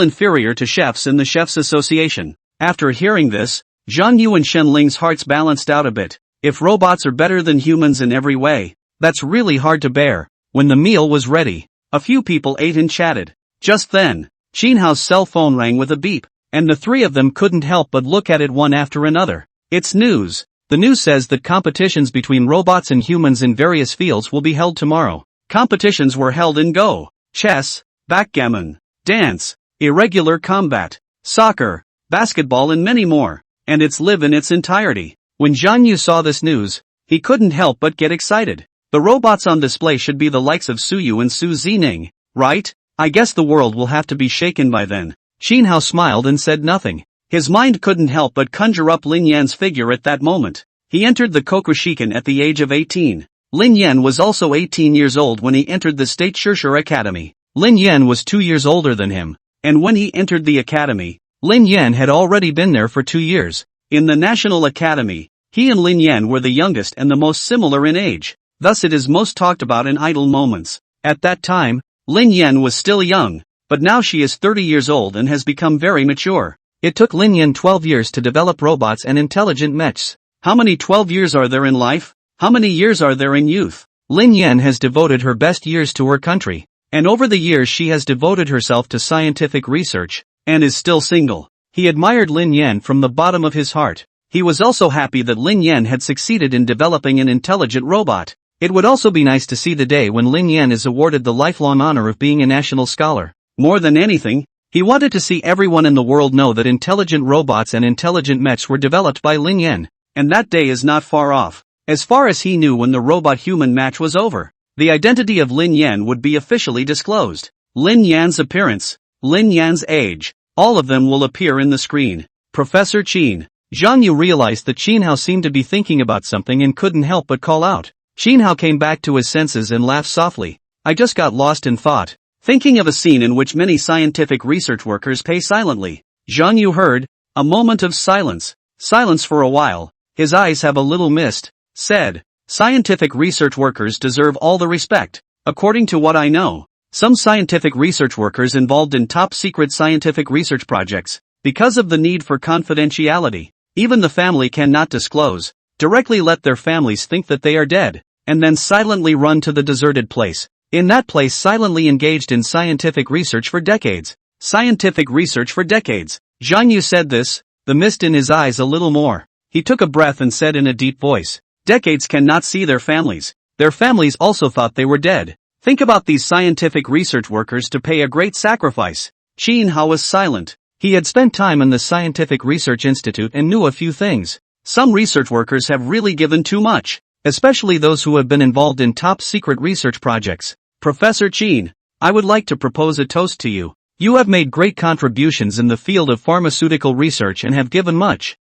inferior to chefs in the Chefs Association. After hearing this, Zhang Yu and Shen Ling's hearts balanced out a bit. If robots are better than humans in every way, that's really hard to bear. When the meal was ready, a few people ate and chatted. Just then, Qin Hao's cell phone rang with a beep, and the three of them couldn't help but look at it one after another. It's news. The news says that competitions between robots and humans in various fields will be held tomorrow. Competitions were held in Go, chess, backgammon, dance, irregular combat, soccer, basketball and many more, and it's live in its entirety. When Zhang Yu saw this news, he couldn't help but get excited. The robots on display should be the likes of Suyu and Su Zining, right? I guess the world will have to be shaken by then. Qin Hao smiled and said nothing. His mind couldn't help but conjure up Lin Yan's figure at that moment. He entered the Kokushikan at the age of 18. Lin Yan was also 18 years old when he entered the State Shusher Academy. Lin Yan was 2 years older than him, and when he entered the academy, Lin Yan had already been there for 2 years. In the National Academy, he and Lin Yan were the youngest and the most similar in age. Thus it is most talked about in idle moments. At that time, Lin Yan was still young, but now she is 30 years old and has become very mature. It took Lin Yan 12 years to develop robots and intelligent mechs. How many 12 years are there in life? How many years are there in youth? Lin Yan has devoted her best years to her country, and over the years she has devoted herself to scientific research, and is still single. He admired Lin Yan from the bottom of his heart. He was also happy that Lin Yan had succeeded in developing an intelligent robot. It would also be nice to see the day when Lin Yan is awarded the lifelong honor of being a national scholar. More than anything, he wanted to see everyone in the world know that intelligent robots and intelligent mechs were developed by Lin Yan. And that day is not far off. As far as he knew, when the robot-human match was over, the identity of Lin Yan would be officially disclosed. Lin Yan's appearance, Lin Yan's age, all of them will appear in the screen. Professor Qin. Zhang Yu realized that Qin Hao seemed to be thinking about something and couldn't help but call out. Qin Hao came back to his senses and laughed softly. I just got lost in thought, thinking of a scene in which many scientific research workers pay silently. Zhang Yu heard, a moment of silence. Silence for a while. His eyes have a little mist. Said. Scientific research workers deserve all the respect. According to what I know, some scientific research workers involved in top-secret scientific research projects, because of the need for confidentiality, even the family cannot disclose, directly let their families think that they are dead, and then silently run to the deserted place. In that place silently engaged in scientific research for decades. Scientific research for decades. Zhang Yu said this, the mist in his eyes a little more. He took a breath and said in a deep voice, decades cannot see their families. Their families also thought they were dead. Think about these scientific research workers to pay a great sacrifice. Qin Hao was silent. He had spent time in the Scientific Research Institute and knew a few things. Some research workers have really given too much, especially those who have been involved in top-secret research projects. Professor Qin, I would like to propose a toast to you. You have made great contributions in the field of pharmaceutical research and have given much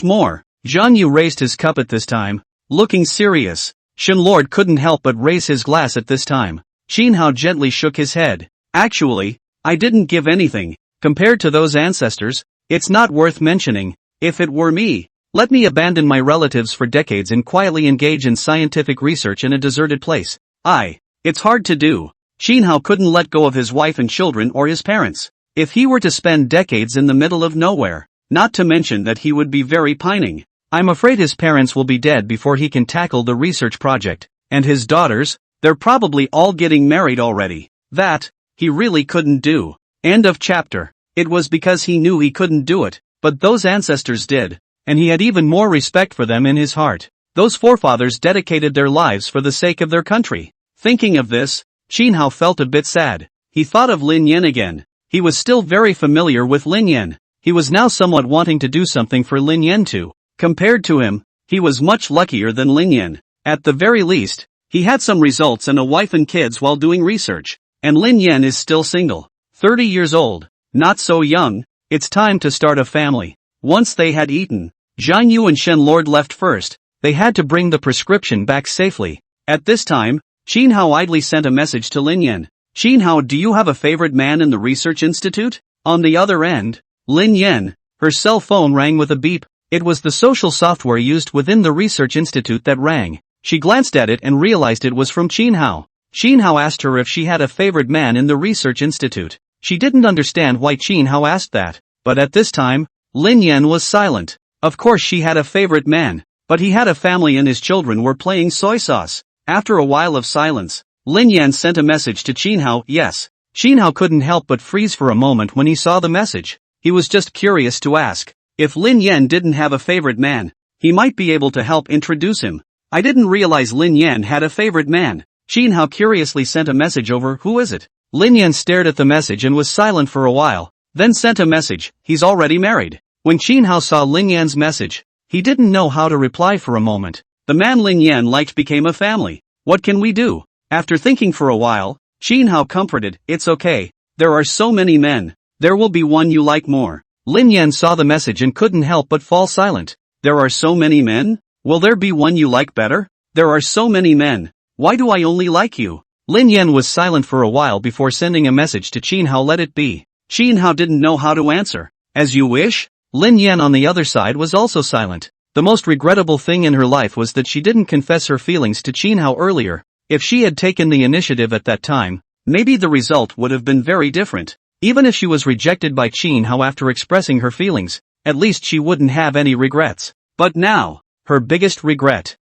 more. Zhang Yu raised his cup at this time, looking serious. Shen Lord couldn't help but raise his glass at this time. Qin Hao gently shook his head. Actually, I didn't give anything. Compared to those ancestors, it's not worth mentioning. If it were me, let me abandon my relatives for decades and quietly engage in scientific research in a deserted place. It's hard to do. Qin Hao couldn't let go of his wife and children or his parents. If he were to spend decades in the middle of nowhere, not to mention that he would be very pining. I'm afraid his parents will be dead before he can tackle the research project. And his daughters, they're probably all getting married already. That, he really couldn't do. End of chapter. It was because he knew he couldn't do it, but those ancestors did, and he had even more respect for them in his heart. Those forefathers dedicated their lives for the sake of their country. Thinking of this, Qin Hao felt a bit sad. He thought of Lin Yan again. He was still very familiar with Lin Yan. He was now somewhat wanting to do something for Lin Yan too. Compared to him, he was much luckier than Lin Yan. At the very least, he had some results and a wife and kids while doing research. And Lin Yan is still single. 30 years old. Not so young. It's time to start a family. Once they had eaten, Zhang Yu and Shen Lord left first. They had to bring the prescription back safely. At this time, Qin Hao idly sent a message to Lin Yan. Qin Hao, do you have a favorite man in the research institute? On the other end, Lin Yan, her cell phone rang with a beep. It was the social software used within the research institute that rang. She glanced at it and realized it was from Qin Hao. Qin Hao asked her if she had a favorite man in the research institute. She didn't understand why Qin Hao asked that, but at this time, Lin Yan was silent. Of course she had a favorite man, but he had a family and his children were playing soy sauce. After a while of silence, Lin Yan sent a message to Qin Hao. Yes. Qin Hao couldn't help but freeze for a moment when he saw the message. He was just curious to ask. If Lin Yan didn't have a favorite man, he might be able to help introduce him. I didn't realize Lin Yan had a favorite man. Qin Hao curiously sent a message over. Who is it? Lin Yan stared at the message and was silent for a while, then sent a message. He's already married. When Qin Hao saw Lin Yan's message, he didn't know how to reply for a moment. The man Lin Yan liked became a family. What can we do? After thinking for a while, Qin Hao comforted. It's okay. There are so many men. There will be one you like more. Lin Yan saw the message and couldn't help but fall silent. There are so many men? Will there be one you like better? There are so many men. Why do I only like you? Lin Yan was silent for a while before sending a message to Qin Hao. Let it be. Qin Hao didn't know how to answer. As you wish? Lin Yan on the other side was also silent. The most regrettable thing in her life was that she didn't confess her feelings to Qin Hao earlier. If she had taken the initiative at that time, maybe the result would have been very different. Even if she was rejected by Qin Hao after expressing her feelings, at least she wouldn't have any regrets. But now, her biggest regret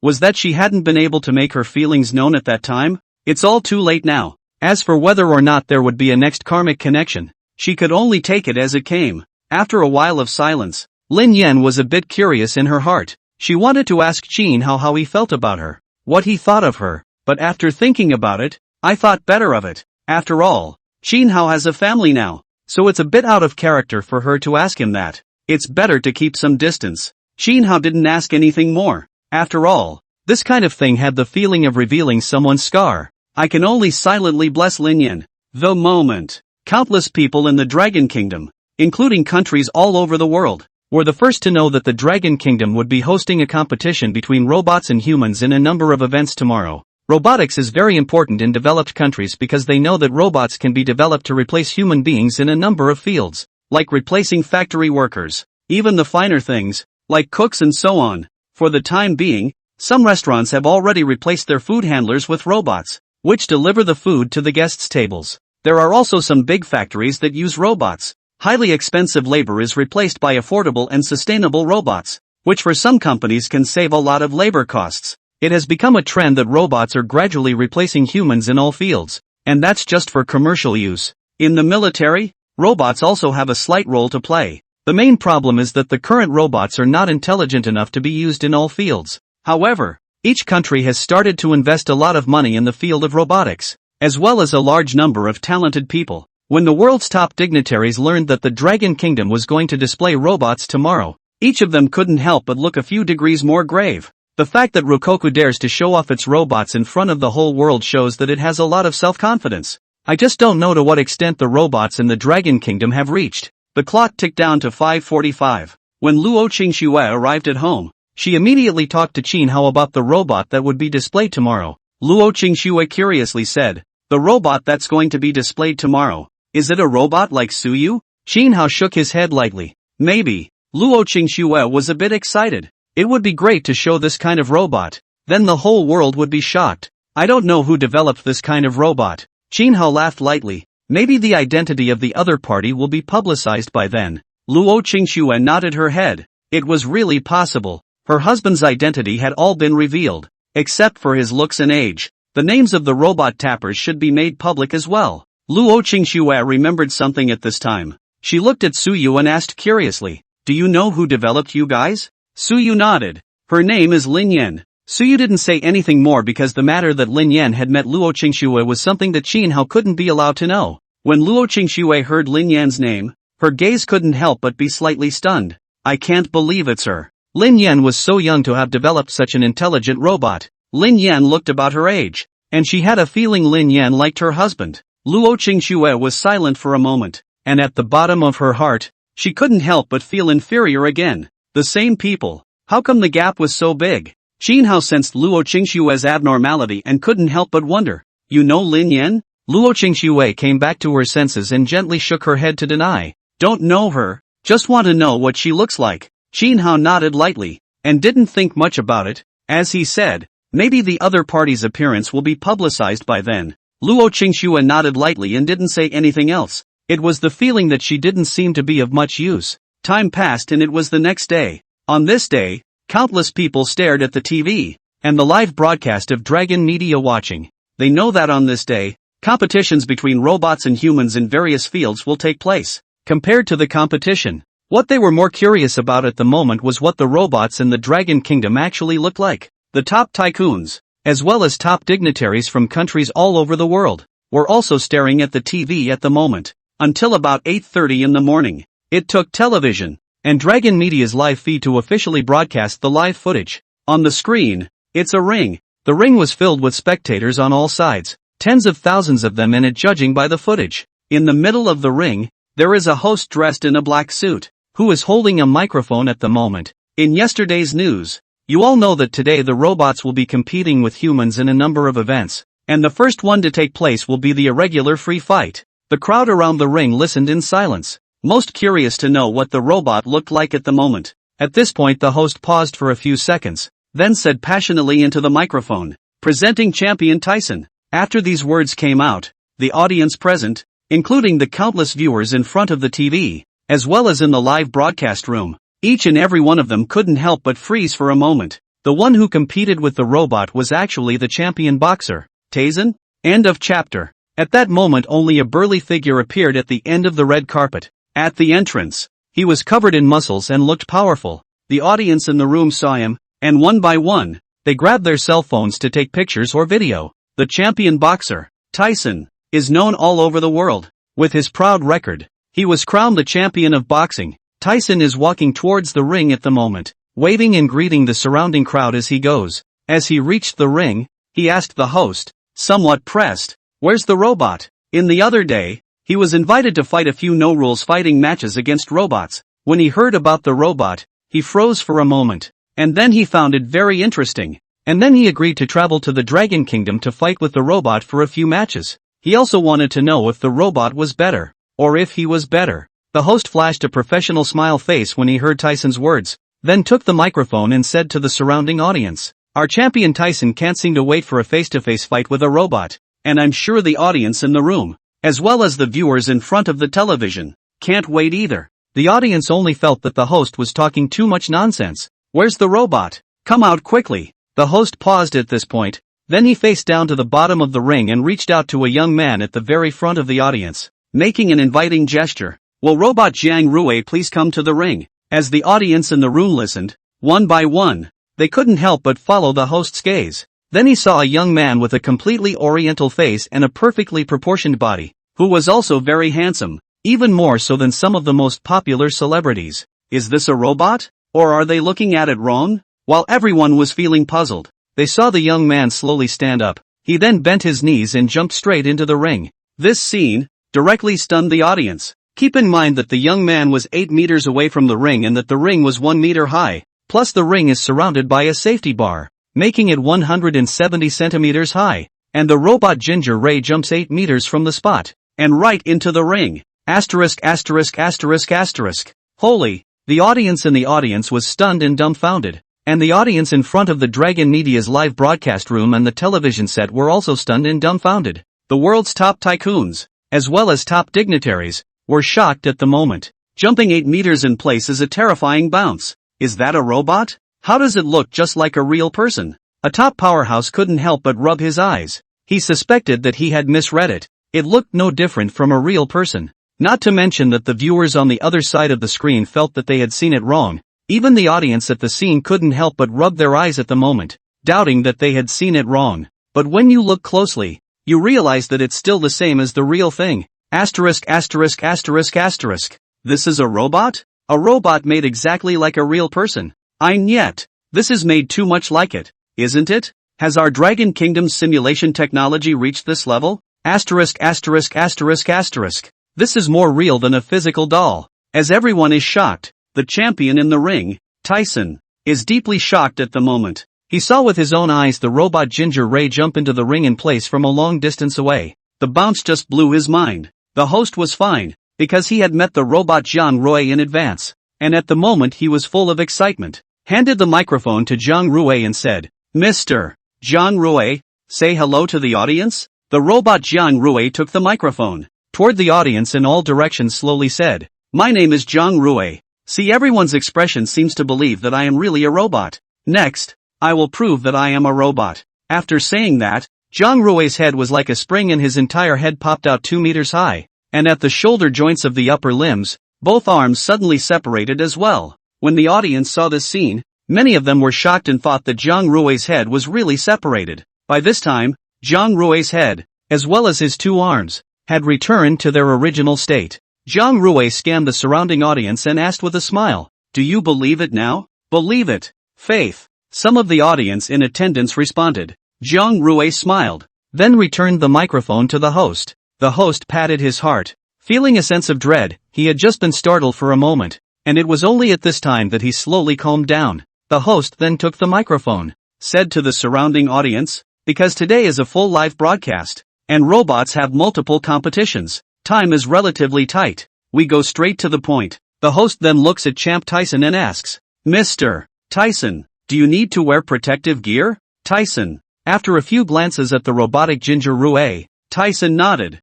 was that she hadn't been able to make her feelings known at that time. It's all too late now. As for whether or not there would be a next karmic connection, she could only take it as it came. After a while of silence, Lin Yan was a bit curious in her heart. She wanted to ask Qin Hao how he felt about her, what he thought of her, but after thinking about it, I thought better of it. After all, Qin Hao has a family now, so it's a bit out of character for her to ask him that. It's better to keep some distance. Qin Hao didn't ask anything more. After all, this kind of thing had the feeling of revealing someone's scar. I can only silently bless Lin Yan. The moment. Countless people in the Dragon Kingdom, including countries all over the world, were the first to know that the Dragon Kingdom would be hosting a competition between robots and humans in a number of events tomorrow. Robotics is very important in developed countries because they know that robots can be developed to replace human beings in a number of fields, like replacing factory workers. even the finer things, like cooks and so on. For the time being, some restaurants have already replaced their food handlers with robots, which deliver the food to the guests' tables. There are also some big factories that use robots. Highly expensive labor is replaced by affordable and sustainable robots, which for some companies can save a lot of labor costs. It has become a trend that robots are gradually replacing humans in all fields, and that's just for commercial use. In the military, robots also have a slight role to play. The main problem is that the current robots are not intelligent enough to be used in all fields. However, each country has started to invest a lot of money in the field of robotics, as well as a large number of talented people. When the world's top dignitaries learned that the Dragon Kingdom was going to display robots tomorrow, each of them couldn't help but look a few degrees more grave. The fact that Rokoku dares to show off its robots in front of the whole world shows that it has a lot of self-confidence. I just don't know to what extent the robots in the Dragon Kingdom have reached. The clock ticked down to 5:45. When Luo Qingxue arrived at home, she immediately talked to Qin Hao about the robot that would be displayed tomorrow. Luo Qingxue curiously said, "The robot that's going to be displayed tomorrow, is it a robot like Suyu?" Qin Hao shook his head lightly. Maybe. Luo Qingxue was a bit excited. It would be great to show this kind of robot. Then the whole world would be shocked. I don't know who developed this kind of robot. Qin Hao laughed lightly. Maybe the identity of the other party will be publicized by then. Luo Qingxue nodded her head. It was really possible. Her husband's identity had all been revealed, except for his looks and age. The names of the robot tappers should be made public as well. Luo Qingxue remembered something at this time. She looked at Suyu and asked curiously, "Do you know who developed you guys?" Suyu nodded. Her name is Lin Yan. Suyu didn't say anything more because the matter that Lin Yan had met Luo Qingxue was something that Qin Hao couldn't be allowed to know. When Luo Qingxue heard Lin Yan's name, her gaze couldn't help but be slightly stunned. "I can't believe it's her." Lin Yan was so young to have developed such an intelligent robot. Lin Yan looked about her age, and she had a feeling Lin Yan liked her husband. Luo Qingxue was silent for a moment, and at the bottom of her heart, she couldn't help but feel inferior again. The same people. How come the gap was so big? Qin Hao sensed Luo Qingxue's abnormality and couldn't help but wonder. "You know Lin Yan?" Luo Qingxue came back to her senses and gently shook her head to deny. "Don't know her, just want to know what she looks like." Qin Hao nodded lightly, and didn't think much about it. As he said, maybe the other party's appearance will be publicized by then. Luo Qingxue nodded lightly and didn't say anything else. It was the feeling that she didn't seem to be of much use. Time passed and it was the next day. On this day, countless people stared at the TV, and the live broadcast of Dragon Media watching. They know that on this day, competitions between robots and humans in various fields will take place. Compared to the competition, what they were more curious about at the moment was what the robots in the Dragon Kingdom actually looked like. The top tycoons, as well as top dignitaries from countries all over the world, were also staring at the TV at the moment. Until about 8:30 in the morning, it took television and Dragon Media's live feed to officially broadcast the live footage. On the screen, it's a ring. The ring was filled with spectators on all sides, tens of thousands of them in it judging by the footage. In the middle of the ring, there is a host dressed in a black suit, who is holding a microphone at the moment. In yesterday's news, you all know that today the robots will be competing with humans in a number of events, and the first one to take place will be the irregular free fight. The crowd around the ring listened in silence, most curious to know what the robot looked like at the moment. At this point the host paused for a few seconds, then said passionately into the microphone, "Presenting champion Tyson." After these words came out, the audience present, including the countless viewers in front of the TV, as well as in the live broadcast room, each and every one of them couldn't help but freeze for a moment. The one who competed with the robot was actually the champion boxer, Tyson. End of chapter. At that moment only a burly figure appeared at the end of the red carpet. At the entrance, he was covered in muscles and looked powerful. The audience in the room saw him, and one by one, they grabbed their cell phones to take pictures or video. The champion boxer, Tyson, is known all over the world. With his proud record, he was crowned the champion of boxing. Tyson is walking towards the ring at the moment, waving and greeting the surrounding crowd as he goes. As he reached the ring, he asked the host, somewhat pressed, "Where's the robot?" In the other day, he was invited to fight a few no-rules fighting matches against robots. When he heard about the robot, he froze for a moment, and then he found it very interesting. And then he agreed to travel to the Dragon Kingdom to fight with the robot for a few matches. He also wanted to know if the robot was better, or if he was better. The host flashed a professional smile face when he heard Tyson's words, then took the microphone and said to the surrounding audience, "Our champion Tyson can't seem to wait for a face-to-face fight with a robot, and I'm sure the audience in the room, as well as the viewers in front of the television, can't wait either." The audience only felt that the host was talking too much nonsense. "Where's the robot? Come out quickly." The host paused at this point, then he faced down to the bottom of the ring and reached out to a young man at the very front of the audience, making an inviting gesture. "Will Robot Jiang Rui please come to the ring?" As the audience in the room listened, one by one, they couldn't help but follow the host's gaze. Then he saw a young man with a completely oriental face and a perfectly proportioned body, who was also very handsome, even more so than some of the most popular celebrities. Is this a robot? Or are they looking at it wrong? While everyone was feeling puzzled, they saw the young man slowly stand up. He then bent his knees and jumped straight into the ring. This scene directly stunned the audience. Keep in mind that the young man was 8 meters away from the ring and that the ring was 1 meter high, plus the ring is surrounded by a safety bar, making it 170 centimeters high, and the robot Ginger Ray jumps 8 meters from the spot, and right into the ring. Asterisk asterisk asterisk asterisk. Holy! The audience in the audience was stunned and dumbfounded, and the audience in front of the Dragon Media's live broadcast room and the television set were also stunned and dumbfounded. The world's top tycoons, as well as top dignitaries, were shocked at the moment. Jumping 8 meters in place is a terrifying bounce. Is that a robot? How does it look just like a real person? A top powerhouse couldn't help but rub his eyes. He suspected that he had misread it. It looked no different from a real person. Not to mention that the viewers on the other side of the screen felt that they had seen it wrong. Even the audience at the scene couldn't help but rub their eyes at the moment, doubting that they had seen it wrong. But when you look closely, you realize that it's still the same as the real thing. Asterisk asterisk asterisk asterisk. This is a robot? A robot made exactly like a real person. Yet, this is made too much like it, isn't it? Has our Dragon Kingdom's simulation technology reached this level? Asterisk asterisk asterisk asterisk. This is more real than a physical doll. As everyone is shocked, the champion in the ring, Tyson, is deeply shocked at the moment. He saw with his own eyes the robot Ginger Ray jump into the ring in place from a long distance away. The bounce just blew his mind. The host was fine, because he had met the robot Jiang Rui in advance, and at the moment he was full of excitement. Handed the microphone to Jiang Rui and said, "Mr. Jiang Rui, say hello to the audience?" The robot Jiang Rui took the microphone, toward the audience in all directions slowly said, "My name is Jiang Rui." See, everyone's expression seems to believe that I am really a robot. Next, I will prove that I am a robot. After saying that, Jiang Rui's head was like a spring and his entire head popped out 2 meters high, and at the shoulder joints of the upper limbs, both arms suddenly separated as well. When the audience saw this scene, many of them were shocked and thought that Jiang Rui's head was really separated. By this time, Jiang Rui's head, as well as his 2 arms, had returned to their original state. Jiang Rui scanned the surrounding audience and asked with a smile, "Do you believe it now?" "Believe it. Faith." Some of the audience in attendance responded. Jiang Rui smiled, then returned the microphone to the host. The host patted his heart, feeling a sense of dread. He had just been startled for a moment, and it was only at this time that he slowly calmed down. The host then took the microphone, said to the surrounding audience, "Because today is a full live broadcast, and robots have multiple competitions, time is relatively tight. We go straight to the point." The host then looks at Champ Tyson and asks, "Mr. Tyson, do you need to wear protective gear?" Tyson, after a few glances at the robotic Ginger Rui, Tyson nodded.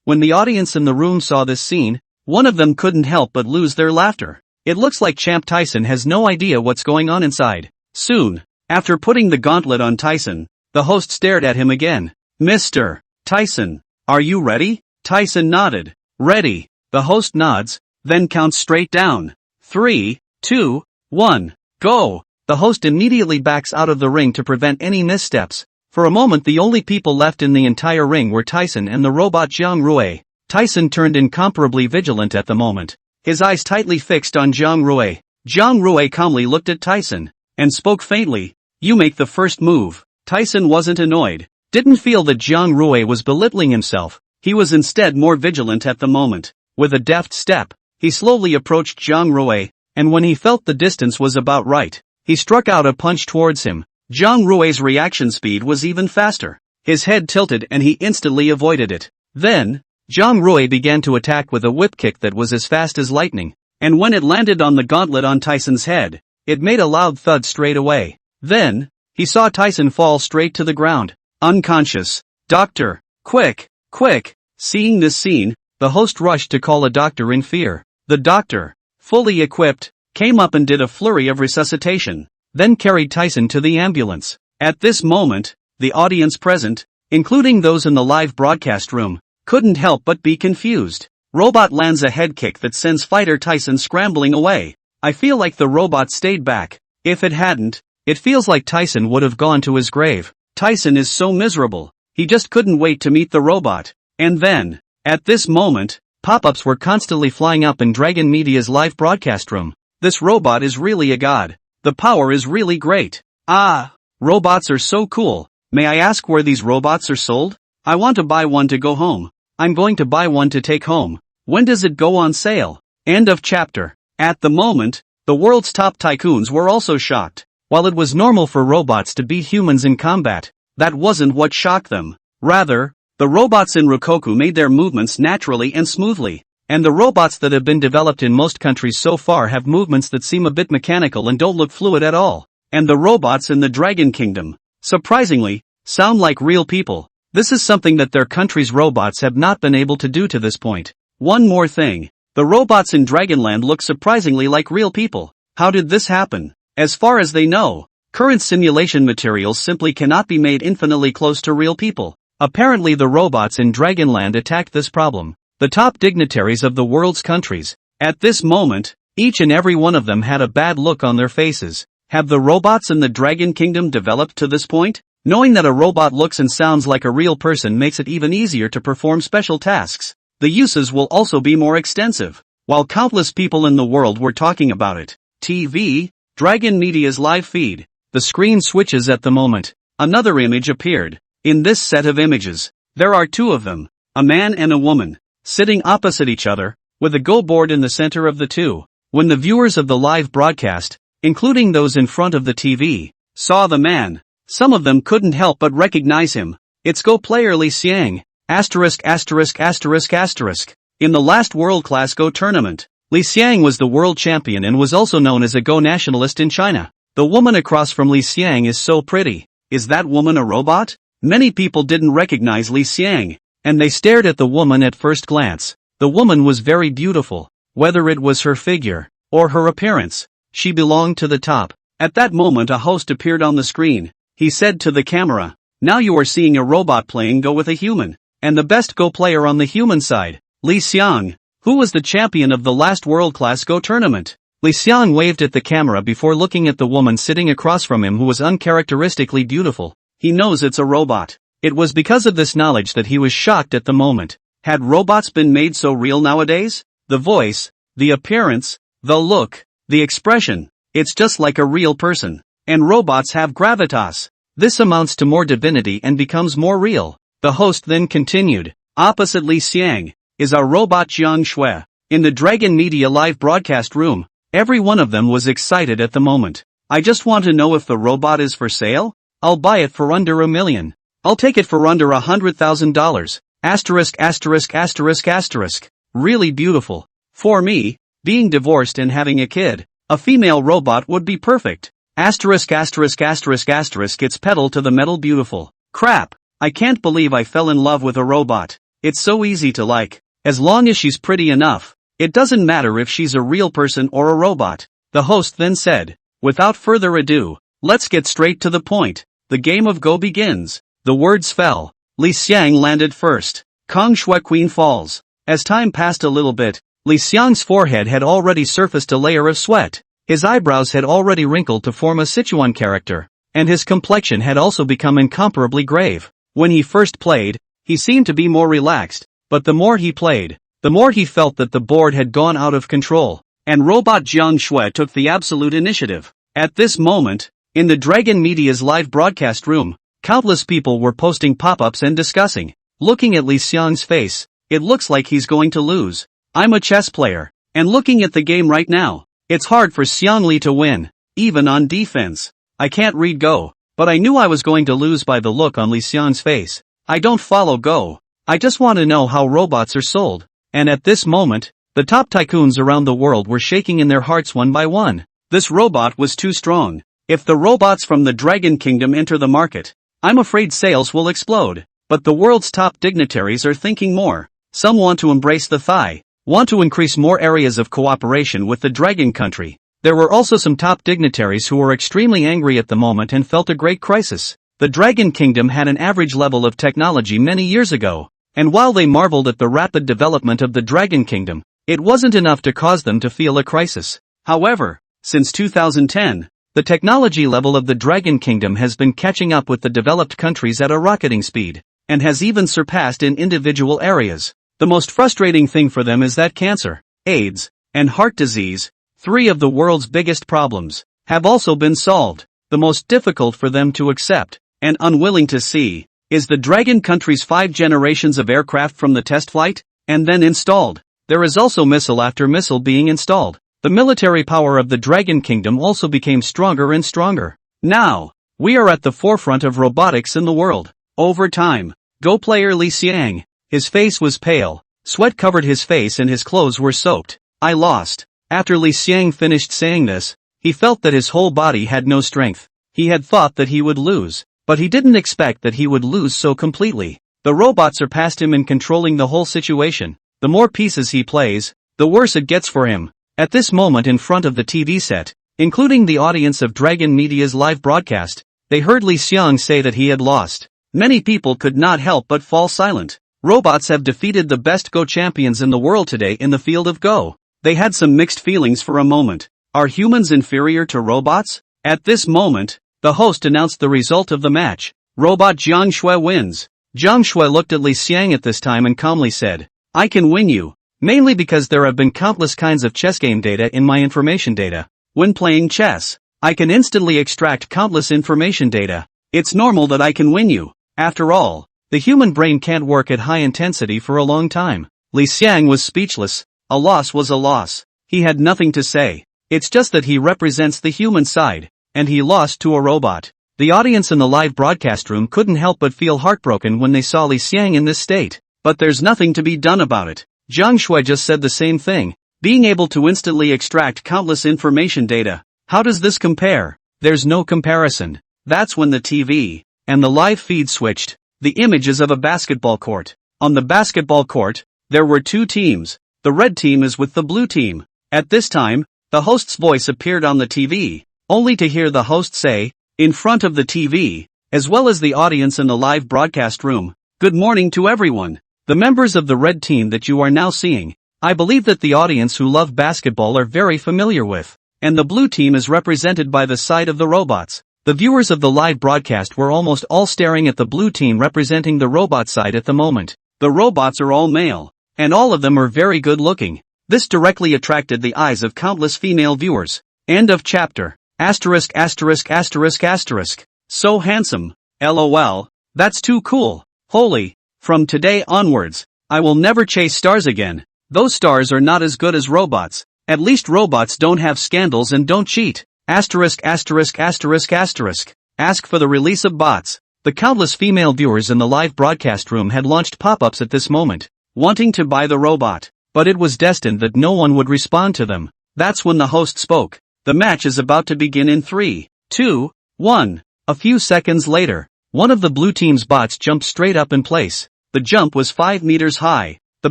When the audience in the room saw this scene, one of them couldn't help but lose their laughter. It looks like Champ Tyson has no idea what's going on inside. Soon, after putting the gauntlet on Tyson, the host stared at him again. "Mr. Tyson, are you ready?" Tyson nodded. "Ready." The host nods, then counts straight down. 3, 2, 1, go. The host immediately backs out of the ring to prevent any missteps. For a moment the only people left in the entire ring were Tyson and the robot Jiang Rui. Tyson turned incomparably vigilant at the moment, his eyes tightly fixed on Jiang Rui. Jiang Rui calmly looked at Tyson, and spoke faintly, "You make the first move." Tyson wasn't annoyed, didn't feel that Jiang Rui was belittling himself. He was instead more vigilant at the moment. With a deft step, he slowly approached Jiang Rui, and when he felt the distance was about right, he struck out a punch towards him. Jiang Rui's reaction speed was even faster. His head tilted and he instantly avoided it. Then, Zhang Rui began to attack with a whip kick that was as fast as lightning, and when it landed on the gauntlet on Tyson's head, it made a loud thud straight away. Then, he saw Tyson fall straight to the ground, unconscious. Doctor, quick, quick! Seeing this scene, the host rushed to call a doctor in fear. The doctor, fully equipped, came up and did a flurry of resuscitation, then carried Tyson to the ambulance. At this moment, the audience present, including those in the live broadcast room, couldn't help but be confused. Robot lands a head kick that sends fighter Tyson scrambling away. I feel like the robot stayed back. If it hadn't, it feels like Tyson would have gone to his grave. Tyson is so miserable. He just couldn't wait to meet the robot. And then, at this moment, pop-ups were constantly flying up in Dragon Media's live broadcast room. This robot is really a god. The power is really great. Ah, robots are so cool. May I ask where these robots are sold? I want to buy one to go home. I'm going to buy one to take home. When does it go on sale? End of chapter. At the moment, the world's top tycoons were also shocked. While it was normal for robots to beat humans in combat, that wasn't what shocked them. Rather, the robots in Rokoku made their movements naturally and smoothly. And the robots that have been developed in most countries so far have movements that seem a bit mechanical and don't look fluid at all. And the robots in the Dragon Kingdom, surprisingly, sound like real people. This is something that their country's robots have not been able to do to this point. One more thing. The robots in Dragonland look surprisingly like real people. How did this happen? As far as they know, current simulation materials simply cannot be made infinitely close to real people. Apparently the robots in Dragonland attacked this problem. The top dignitaries of the world's countries, at this moment, each and every one of them had a bad look on their faces. Have the robots in the Dragon Kingdom developed to this point? Knowing that a robot looks and sounds like a real person makes it even easier to perform special tasks. The uses will also be more extensive. While countless people in the world were talking about it, TV, Dragon Media's live feed, the screen switches at the moment. Another image appeared. In this set of images, there are two of them, a man and a woman, sitting opposite each other, with a go board in the center of the two. When the viewers of the live broadcast, including those in front of the TV, saw the man, some of them couldn't help but recognize him. It's Go player Li Xiang, *******. In the last world-class Go tournament, Li Xiang was the world champion and was also known as a Go nationalist in China. The woman across from Li Xiang is so pretty. Is that woman a robot? Many people didn't recognize Li Xiang, and they stared at the woman at first glance. The woman was very beautiful. Whether it was her figure, or her appearance, she belonged to the top. At that moment a host appeared on the screen. He said to the camera, "Now you are seeing a robot playing Go with a human, and the best Go player on the human side, Li Xiang, who was the champion of the last world-class Go tournament." Li Xiang waved at the camera before looking at the woman sitting across from him who was uncharacteristically beautiful. He knows it's a robot. It was because of this knowledge that he was shocked at the moment. Had robots been made so real nowadays? The voice, the appearance, the look, the expression, it's just like a real person. And robots have gravitas. This amounts to more divinity and becomes more real. The host then continued, "Opposite Li Xiang is our robot Jiang Shui." In the Dragon Media live broadcast room, every one of them was excited at the moment. "I just want to know if the robot is for sale? I'll buy it for under $1 million. I'll take it for under $100,000. *******. Really beautiful. For me, being divorced and having a kid, a female robot would be perfect. *******. It's pedal to the metal beautiful. Crap, I can't believe I fell in love with a robot. It's so easy to like. As long as she's pretty enough. It doesn't matter if she's a real person or a robot." The host then said, "Without further ado, let's get straight to the point. The game of Go begins." The words fell. Li Xiang landed first. Kong Shui Queen falls. As time passed a little bit, Li Xiang's forehead had already surfaced a layer of sweat. His eyebrows had already wrinkled to form a Sichuan character, and his complexion had also become incomparably grave. When he first played, he seemed to be more relaxed, but the more he played, the more he felt that the board had gone out of control, and robot Jiang Shui took the absolute initiative. At this moment, in the Dragon Media's live broadcast room, countless people were posting pop-ups and discussing. Looking at Li Xiang's face, it looks like he's going to lose. I'm a chess player, and looking at the game right now, it's hard for Xiang Li to win, even on defense. I can't read Go, but I knew I was going to lose by the look on Li Xiang's face. I don't follow Go. I just want to know how robots are sold. And at this moment, the top tycoons around the world were shaking in their hearts one by one. This robot was too strong. If the robots from the Dragon Kingdom enter the market, I'm afraid sales will explode. But the world's top dignitaries are thinking more. Some want to embrace the Thai, want to increase more areas of cooperation with the Dragon country. There were also some top dignitaries who were extremely angry at the moment and felt a great crisis. The Dragon Kingdom had an average level of technology many years ago, and while they marveled at the rapid development of the Dragon Kingdom, it wasn't enough to cause them to feel a crisis. However, since 2010, the technology level of the Dragon Kingdom has been catching up with the developed countries at a rocketing speed, and has even surpassed in individual areas. The most frustrating thing for them is that cancer, AIDS, and heart disease, three of the world's biggest problems, have also been solved. The most difficult for them to accept, and unwilling to see, is the Dragon country's 5 generations of aircraft from the test flight, and then installed. There is also missile after missile being installed. The military power of the Dragon Kingdom also became stronger and stronger. Now, we are at the forefront of robotics in the world. Over time, Go player Li Xiang, his face was pale, sweat covered his face and his clothes were soaked. I lost. After Li Xiang finished saying this, he felt that his whole body had no strength. He had thought that he would lose, but he didn't expect that he would lose so completely. The robot surpassed him in controlling the whole situation. The more pieces he plays, the worse it gets for him. At this moment in front of the TV set, including the audience of Dragon Media's live broadcast, they heard Li Xiang say that he had lost. Many people could not help but fall silent. Robots have defeated the best Go champions in the world today in the field of Go. They had some mixed feelings for a moment. Are humans inferior to robots? At this moment, the host announced the result of the match. Robot Jiang Shui wins. Jiang Shui looked at Li Xiang at this time and calmly said, I can win you, mainly because there have been countless kinds of chess game data in my information data. When playing chess, I can instantly extract countless information data. It's normal that I can win you. After all, the human brain can't work at high intensity for a long time. Li Xiang was speechless. A loss was a loss. He had nothing to say. It's just that he represents the human side, and he lost to a robot. The audience in the live broadcast room couldn't help but feel heartbroken when they saw Li Xiang in this state. But there's nothing to be done about it. Jiang Shui just said the same thing. Being able to instantly extract countless information data. How does this compare? There's no comparison. That's when the TV and the live feed switched. The image is of a basketball court. On the basketball court, there were 2 teams. The red team is with the blue team. At this time, the host's voice appeared on the TV, only to hear the host say, in front of the TV, as well as the audience in the live broadcast room, good morning to everyone. The members of the red team that you are now seeing, I believe that the audience who love basketball are very familiar with, and the blue team is represented by the side of the robots. The viewers of the live broadcast were almost all staring at the blue team representing the robot side at the moment. The robots are all male, and all of them are very good looking. This directly attracted the eyes of countless female viewers. End of chapter. Asterisk asterisk asterisk asterisk. So handsome. LOL. That's too cool. Holy. From today onwards, I will never chase stars again. Those stars are not as good as robots. At least robots don't have scandals and don't cheat. Asterisk asterisk asterisk asterisk. Ask for the release of bots. The countless female viewers in the live broadcast room had launched pop-ups at this moment, wanting to buy the robot. But it was destined that no one would respond to them. That's when the host spoke. The match is about to begin in 3, 2, 1. A few seconds later, one of the blue team's bots jumped straight up in place. The jump was 5 meters high. The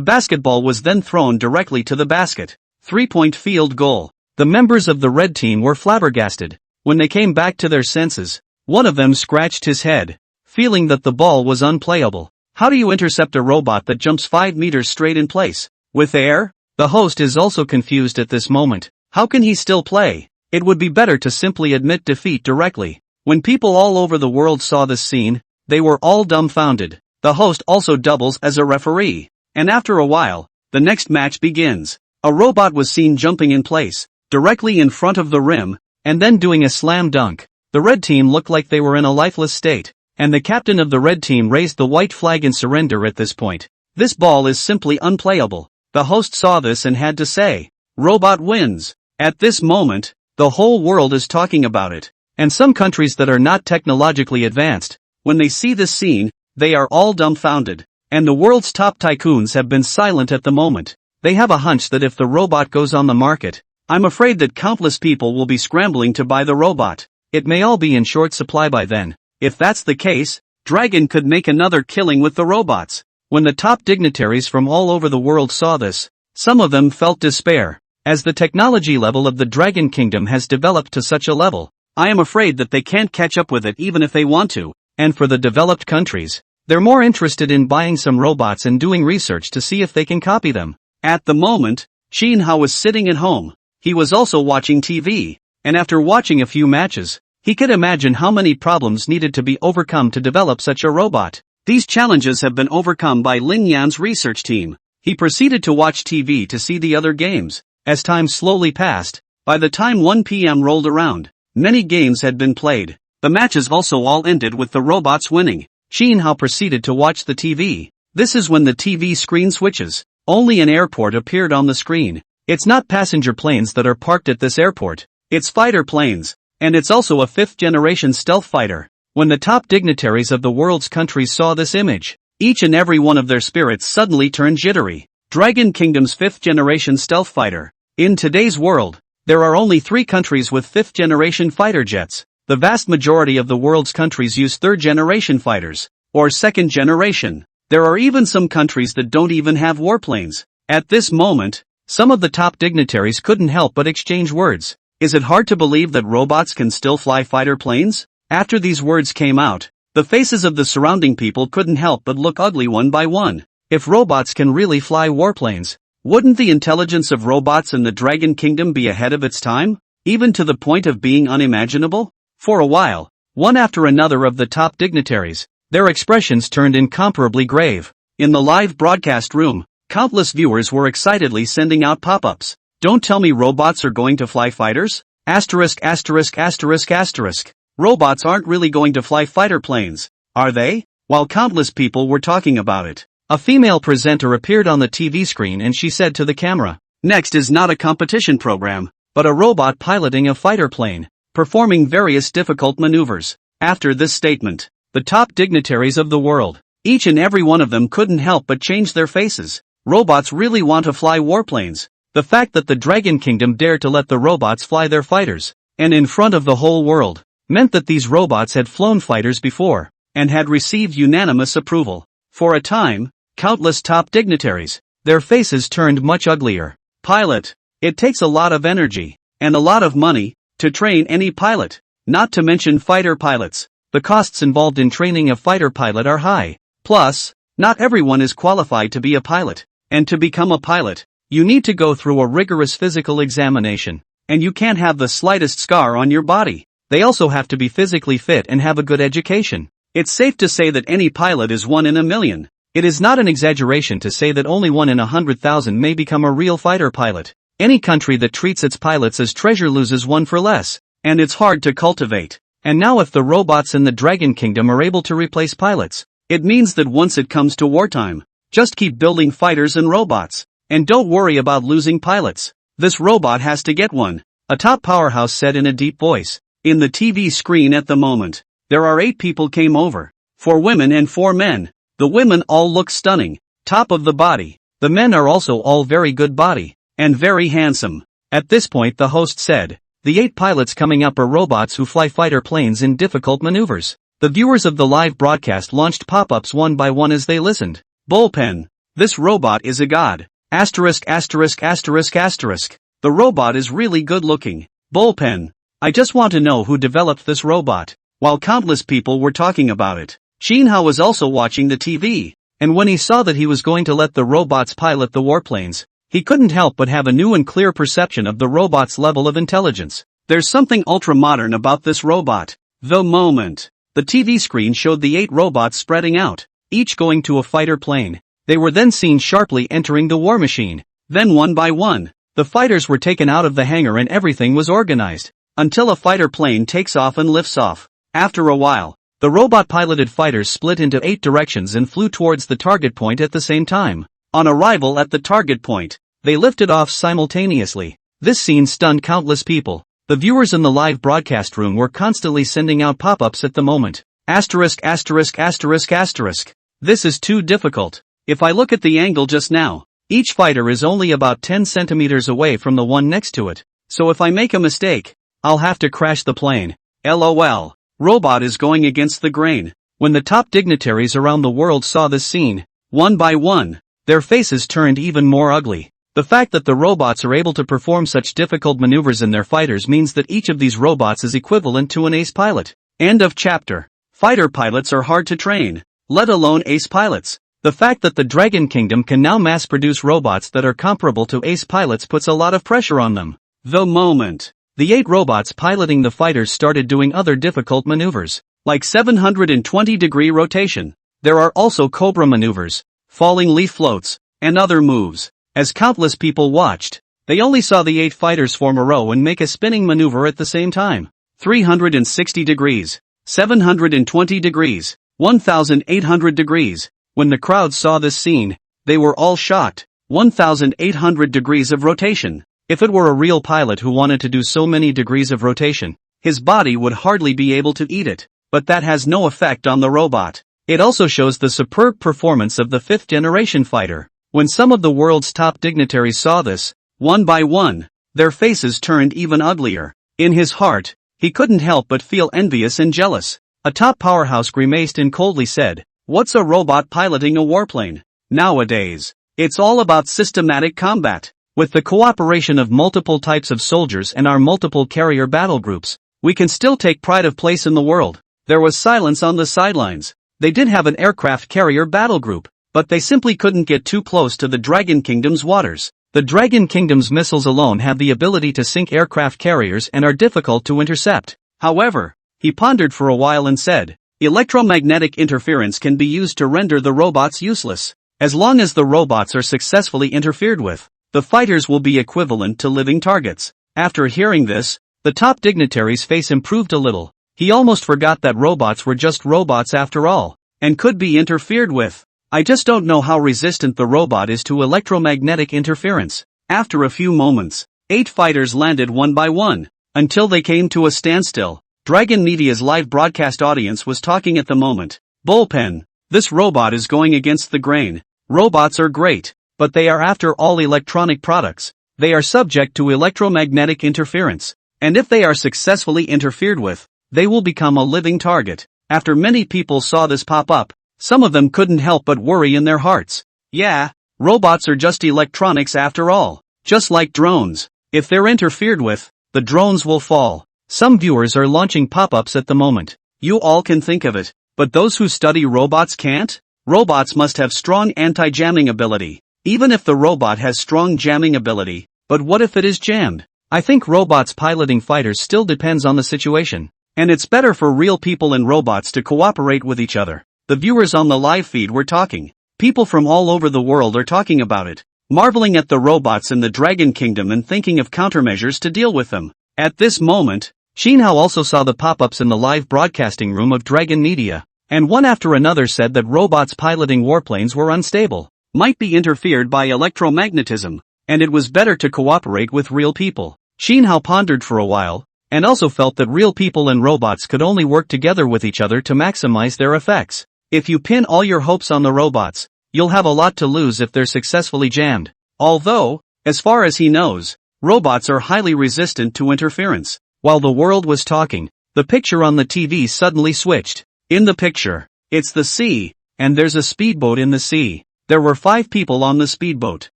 basketball was then thrown directly to the basket. 3-point field goal. The members of the red team were flabbergasted. When they came back to their senses, one of them scratched his head, feeling that the ball was unplayable. How do you intercept a robot that jumps 5 meters straight in place? With air? The host is also confused at this moment. How can he still play? It would be better to simply admit defeat directly. When people all over the world saw this scene, they were all dumbfounded. The host also doubles as a referee. And after a while, the next match begins. A robot was seen jumping in place, directly in front of the rim, and then doing a slam dunk. The red team looked like they were in a lifeless state, and the captain of the red team raised the white flag in surrender at this point. This ball is simply unplayable. The host saw this and had to say, robot wins. At this moment, the whole world is talking about it, and some countries that are not technologically advanced, when they see this scene, they are all dumbfounded. and the world's top tycoons have been silent at the moment. They have a hunch that if the robot goes on the market, I'm afraid that countless people will be scrambling to buy the robot. It may all be in short supply by then. If that's the case, Dragon could make another killing with the robots. When the top dignitaries from all over the world saw this, some of them felt despair. As the technology level of the Dragon Kingdom has developed to such a level, I am afraid that they can't catch up with it even if they want to. And for the developed countries, they're more interested in buying some robots and doing research to see if they can copy them. At the moment, Shinha was sitting at home. He was also watching TV, and after watching a few matches, he could imagine how many problems needed to be overcome to develop such a robot. These challenges have been overcome by Lin Yan's research team. He proceeded to watch TV to see the other games. As time slowly passed, by the time 1 p.m. rolled around, many games had been played. The matches also all ended with the robots winning. Shinha proceeded to watch the TV. This is when the TV screen switches. Only an airport appeared on the screen. It's not passenger planes that are parked at this airport. It's fighter planes. And it's also a 5th-generation stealth fighter. When the top dignitaries of the world's countries saw this image, each and every one of their spirits suddenly turned jittery. Dragon Kingdom's 5th-generation stealth fighter. In today's world, there are only 3 countries with 5th-generation fighter jets. The vast majority of the world's countries use 3rd-generation fighters, or 2nd generation. There are even some countries that don't even have warplanes. At this moment, some of the top dignitaries couldn't help but exchange words. Is it hard to believe that robots can still fly fighter planes? After these words came out, the faces of the surrounding people couldn't help but look ugly one by one. If robots can really fly warplanes, wouldn't the intelligence of robots in the Dragon Kingdom be ahead of its time, even to the point of being unimaginable? For a while, one after another of the top dignitaries, their expressions turned incomparably grave. In the live broadcast room, countless viewers were excitedly sending out pop-ups. Don't tell me robots are going to fly fighters? Asterisk asterisk asterisk asterisk. Robots aren't really going to fly fighter planes, are they? While countless people were talking about it, a female presenter appeared on the TV screen and she said to the camera, "Next is not a competition program, but a robot piloting a fighter plane, performing various difficult maneuvers." After this statement, the top dignitaries of the world, each and every one of them couldn't help but change their faces. Robots really want to fly warplanes. The fact that the Dragon Kingdom dared to let the robots fly their fighters, and in front of the whole world, meant that these robots had flown fighters before, and had received unanimous approval. For a time, countless top dignitaries, their faces turned much uglier. Pilot. It takes a lot of energy, and a lot of money, to train any pilot, not to mention fighter pilots. The costs involved in training a fighter pilot are high. Plus, not everyone is qualified to be a pilot, and to become a pilot, you need to go through a rigorous physical examination, and you can't have the slightest scar on your body. They also have to be physically fit and have a good education. It's safe to say that any pilot is 1 in a million. It is not an exaggeration to say that only 1 in 100,000 may become a real fighter pilot. Any country that treats its pilots as treasure loses one for less, and it's hard to cultivate. And now if the robots in the Dragon Kingdom are able to replace pilots, it means that once it comes to wartime, just keep building fighters and robots, and don't worry about losing pilots. This robot has to get one, a top powerhouse said in a deep voice. In the TV screen at the moment, there are 8 people came over, 4 women and 4 men. The women all look stunning, top of the body. The men are also all very good body, and very handsome. At this point the host said, the 8 pilots coming up are robots who fly fighter planes in difficult maneuvers. The viewers of the live broadcast launched pop-ups one by one as they listened. Bullpen. This robot is a god. Asterisk asterisk asterisk asterisk. The robot is really good looking. Bullpen. I just want to know who developed this robot. While countless people were talking about it, Shinha was also watching the TV, and when he saw that he was going to let the robots pilot the warplanes, he couldn't help but have a new and clear perception of the robot's level of intelligence. There's something ultra-modern about this robot. The moment the TV screen showed the 8 robots spreading out, each going to a fighter plane, they were then seen sharply entering the war machine. Then one by one, the fighters were taken out of the hangar and everything was organized, until a fighter plane takes off and lifts off. After a while, the robot-piloted fighters split into 8 directions and flew towards the target point at the same time. On arrival at the target point, they lifted off simultaneously. This scene stunned countless people. The viewers in the live broadcast room were constantly sending out pop-ups at the moment. Asterisk asterisk asterisk asterisk. This is too difficult. If I look at the angle just now, each fighter is only about 10 centimeters away from the one next to it. So if I make a mistake, I'll have to crash the plane. LOL. Robot is going against the grain. When the top dignitaries around the world saw this scene, one by one, their faces turned even more ugly. The fact that the robots are able to perform such difficult maneuvers in their fighters means that each of these robots is equivalent to an ace pilot. End of chapter. Fighter pilots are hard to train, let alone ace pilots. The fact that the Dragon Kingdom can now mass-produce robots that are comparable to ace pilots puts a lot of pressure on them. The moment the 8 robots piloting the fighters started doing other difficult maneuvers, like 720-degree rotation. There are also Cobra maneuvers, falling leaf floats, and other moves. As countless people watched, they only saw the 8 fighters form a row and make a spinning maneuver at the same time. 360 degrees, 720 degrees, 1,800 degrees. When the crowd saw this scene, they were all shocked. 1,800 degrees of rotation. If it were a real pilot who wanted to do so many degrees of rotation, his body would hardly be able to eat it. But that has no effect on the robot. It also shows the superb performance of the 5th generation fighter. When some of the world's top dignitaries saw this, one by one, their faces turned even uglier. In his heart, he couldn't help but feel envious and jealous. A top powerhouse grimaced and coldly said, "What's a robot piloting a warplane? Nowadays, it's all about systematic combat. With the cooperation of multiple types of soldiers and our multiple carrier battle groups, we can still take pride of place in the world." There was silence on the sidelines. They did have an aircraft carrier battle group, but they simply couldn't get too close to the Dragon Kingdom's waters. The Dragon Kingdom's missiles alone have the ability to sink aircraft carriers and are difficult to intercept. However, he pondered for a while and said, "Electromagnetic interference can be used to render the robots useless. As long as the robots are successfully interfered with, the fighters will be equivalent to living targets." After hearing this, the top dignitary's face improved a little. He almost forgot that robots were just robots after all, and could be interfered with. I just don't know how resistant the robot is to electromagnetic interference. After a few moments, 8 fighters landed one by one, until they came to a standstill. Dragon Media's live broadcast audience was talking at the moment. Bullpen. This robot is going against the grain. Robots are great, but they are after all electronic products. They are subject to electromagnetic interference, and if they are successfully interfered with, they will become a living target. After many people saw this pop up, some of them couldn't help but worry in their hearts. Yeah, robots are just electronics after all. Just like drones. If they're interfered with, the drones will fall. Some viewers are launching pop-ups at the moment. You all can think of it, but those who study robots can't? Robots must have strong anti-jamming ability. Even if the robot has strong jamming ability, but what if it is jammed? I think robots piloting fighters still depends on the situation. And it's better for real people and robots to cooperate with each other. The viewers on the live feed were talking. People from all over the world are talking about it, marveling at the robots in the Dragon Kingdom and thinking of countermeasures to deal with them. At this moment, Shinhao also saw the pop-ups in the live broadcasting room of Dragon Media, and one after another said that robots piloting warplanes were unstable, might be interfered by electromagnetism, and it was better to cooperate with real people. Shinhao pondered for a while, and also felt that real people and robots could only work together with each other to maximize their effects. If you pin all your hopes on the robots, you'll have a lot to lose if they're successfully jammed. Although, as far as he knows, robots are highly resistant to interference. While the world was talking, the picture on the TV suddenly switched. In the picture, it's the sea, and there's a speedboat in the sea. There were 5 people on the speedboat.